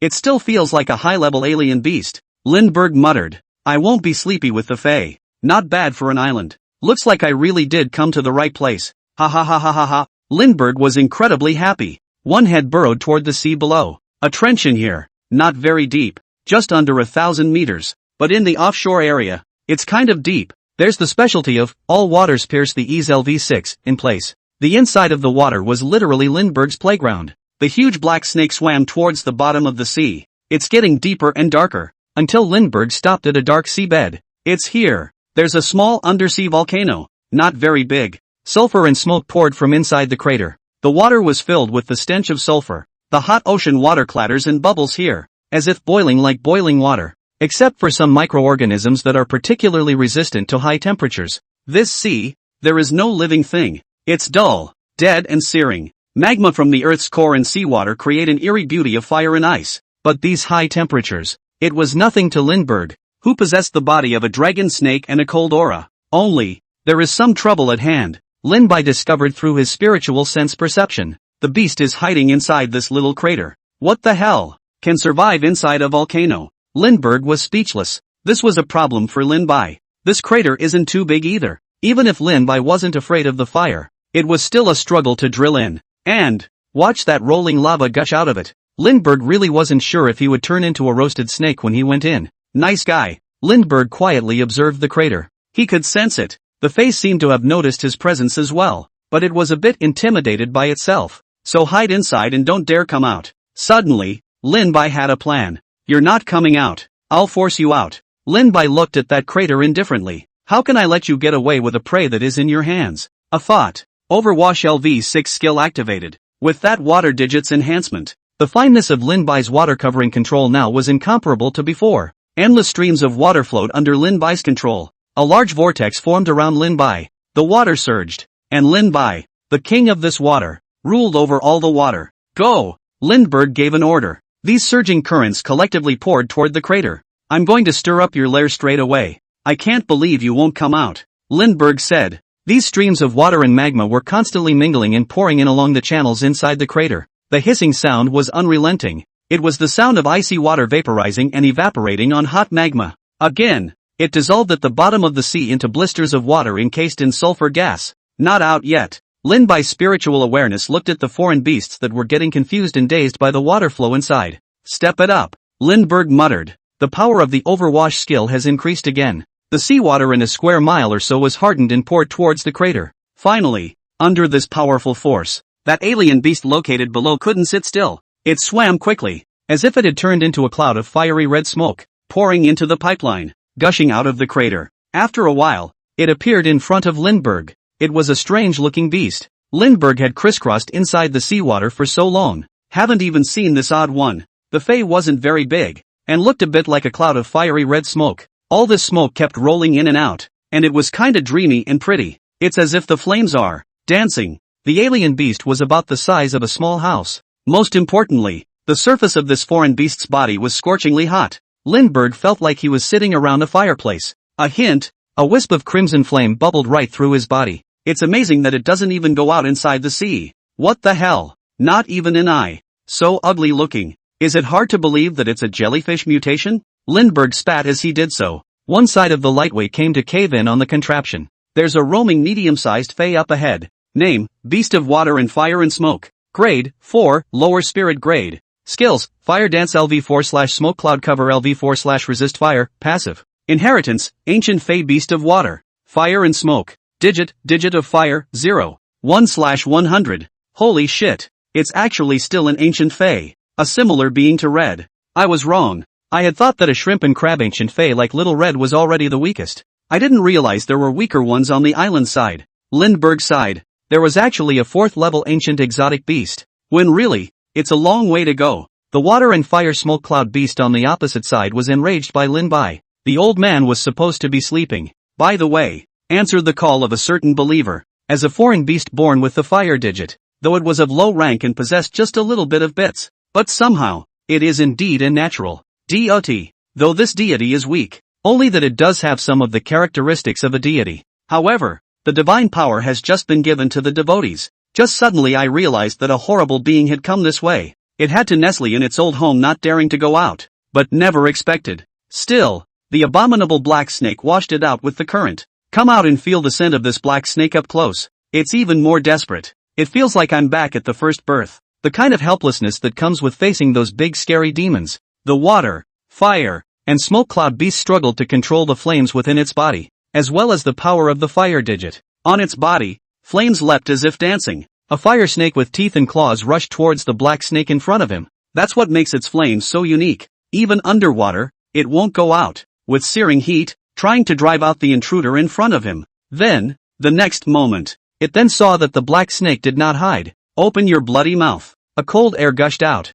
It still feels like a high-level alien beast. Lindbergh muttered. I won't be sleepy with the Fae. Not bad for an island. Looks like I really did come to the right place. Ha ha ha ha ha ha. Lindbergh was incredibly happy. One had burrowed toward the sea below. A trench in here. Not very deep. Just under 1,000 meters. But in the offshore area, it's kind of deep. There's the specialty of, all waters pierce the ESLV6, in place. The inside of the water was literally Lindbergh's playground. The huge black snake swam towards the bottom of the sea. It's getting deeper and darker, until Lindbergh stopped at a dark seabed. It's here. There's a small undersea volcano, not very big. Sulfur and smoke poured from inside the crater. The water was filled with the stench of sulfur. The hot ocean water clatters and bubbles here, as if boiling like boiling water. Except for some microorganisms that are particularly resistant to high temperatures. This sea, there is no living thing. It's dull, dead and searing. Magma from the Earth's core and seawater create an eerie beauty of fire and ice. But these high temperatures, it was nothing to Lindbergh, who possessed the body of a dragon snake and a cold aura. Only, there is some trouble at hand. Linbai discovered through his spiritual sense perception. The beast is hiding inside this little crater. What the hell? Can survive inside a volcano? Lindbergh was speechless. This was a problem for Linbai. This crater isn't too big either. Even if Linbai wasn't afraid of the fire, it was still a struggle to drill in. And, watch that rolling lava gush out of it. Lindbergh really wasn't sure if he would turn into a roasted snake when he went in. Nice guy. Lindbergh quietly observed the crater. He could sense it. The face seemed to have noticed his presence as well, but it was a bit intimidated by itself. So hide inside and don't dare come out. Suddenly, Linbai had a plan. You're not coming out. I'll force you out. Linbai looked at that crater indifferently. How can I let you get away with a prey that is in your hands? A thought. Overwash LV6 skill activated. With that water digits enhancement, the fineness of Linbai's water covering control now was incomparable to before. Endless streams of water flowed under Linbai's control. A large vortex formed around Linbai. The water surged. And Linbai, the king of this water, ruled over all the water. Go! Lindbergh gave an order. These surging currents collectively poured toward the crater. I'm going to stir up your lair straight away. I can't believe you won't come out. Lindbergh said. These streams of water and magma were constantly mingling and pouring in along the channels inside the crater. The hissing sound was unrelenting. It was the sound of icy water vaporizing and evaporating on hot magma. Again, it dissolved at the bottom of the sea into blisters of water encased in sulfur gas. Not out yet. Linbai's spiritual awareness looked at the foreign beasts that were getting confused and dazed by the water flow inside. Step it up. Lindbergh muttered. The power of the overwash skill has increased again. The seawater in a square mile or so was hardened and poured towards the crater. Finally, under this powerful force, that alien beast located below couldn't sit still. It swam quickly, as if it had turned into a cloud of fiery red smoke, pouring into the pipeline, gushing out of the crater. After a while, it appeared in front of Lindbergh. It was a strange-looking beast. Lindbergh had crisscrossed inside the seawater for so long. Haven't even seen this odd one. The Fae wasn't very big, and looked a bit like a cloud of fiery red smoke. All this smoke kept rolling in and out, and it was kinda dreamy and pretty. It's as if the flames are dancing. The alien beast was about the size of a small house. Most importantly, the surface of this foreign beast's body was scorchingly hot. Lindbergh felt like he was sitting around a fireplace. A wisp of crimson flame bubbled right through his body. It's amazing that it doesn't even go out inside the sea. What the hell? Not even an eye. So ugly looking. Is it hard to believe that it's a jellyfish mutation? Lindbergh spat as he did so. One side of the lightweight came to cave in on the contraption. There's a roaming medium-sized fae up ahead. Name, Beast of Water and Fire and Smoke. Grade, 4, Lower Spirit Grade. Skills, Fire Dance LV4/Smoke Cloud Cover LV4/Resist Fire, Passive. Inheritance, Ancient Fae Beast of Water. Fire and Smoke. Digit of Fire, 0. 1/100. Holy shit. It's actually still an Ancient Fae. A similar being to Red. I was wrong. I had thought that a shrimp and crab Ancient Fae like Little Red was already the weakest. I didn't realize there were weaker ones on the island side. Lindbergh sighed. There was actually a 4th level Ancient Exotic Beast. When really, it's a long way to go. The Water and Fire Smoke Cloud Beast on the opposite side was enraged by Lin Bai. The old man was supposed to be sleeping. By the way, answered the call of a certain believer. As a foreign beast born with the fire digit, though it was of low rank and possessed just a little bit of bits. But somehow, it is indeed a natural deity, though this deity is weak, only that it does have some of the characteristics of a deity. However, the divine power has just been given to the devotees. Just suddenly I realized that a horrible being had come this way. It had to nestle in its old home, not daring to go out, but never expected. Still, the abominable black snake washed it out with the current. Come out and feel the scent of this black snake up close. It's even more desperate. It feels like I'm back at the first birth. The kind of helplessness that comes with facing those big scary demons. The water, fire, and smoke cloud beast struggled to control the flames within its body, as well as the power of the fire digit. On its body, flames leapt as if dancing. A fire snake with teeth and claws rushed towards the black snake in front of him. That's what makes its flames so unique. Even underwater, it won't go out. With searing heat, trying to drive out the intruder in front of him. Then, the next moment, it then saw that the black snake did not hide. Open your bloody mouth. A cold air gushed out.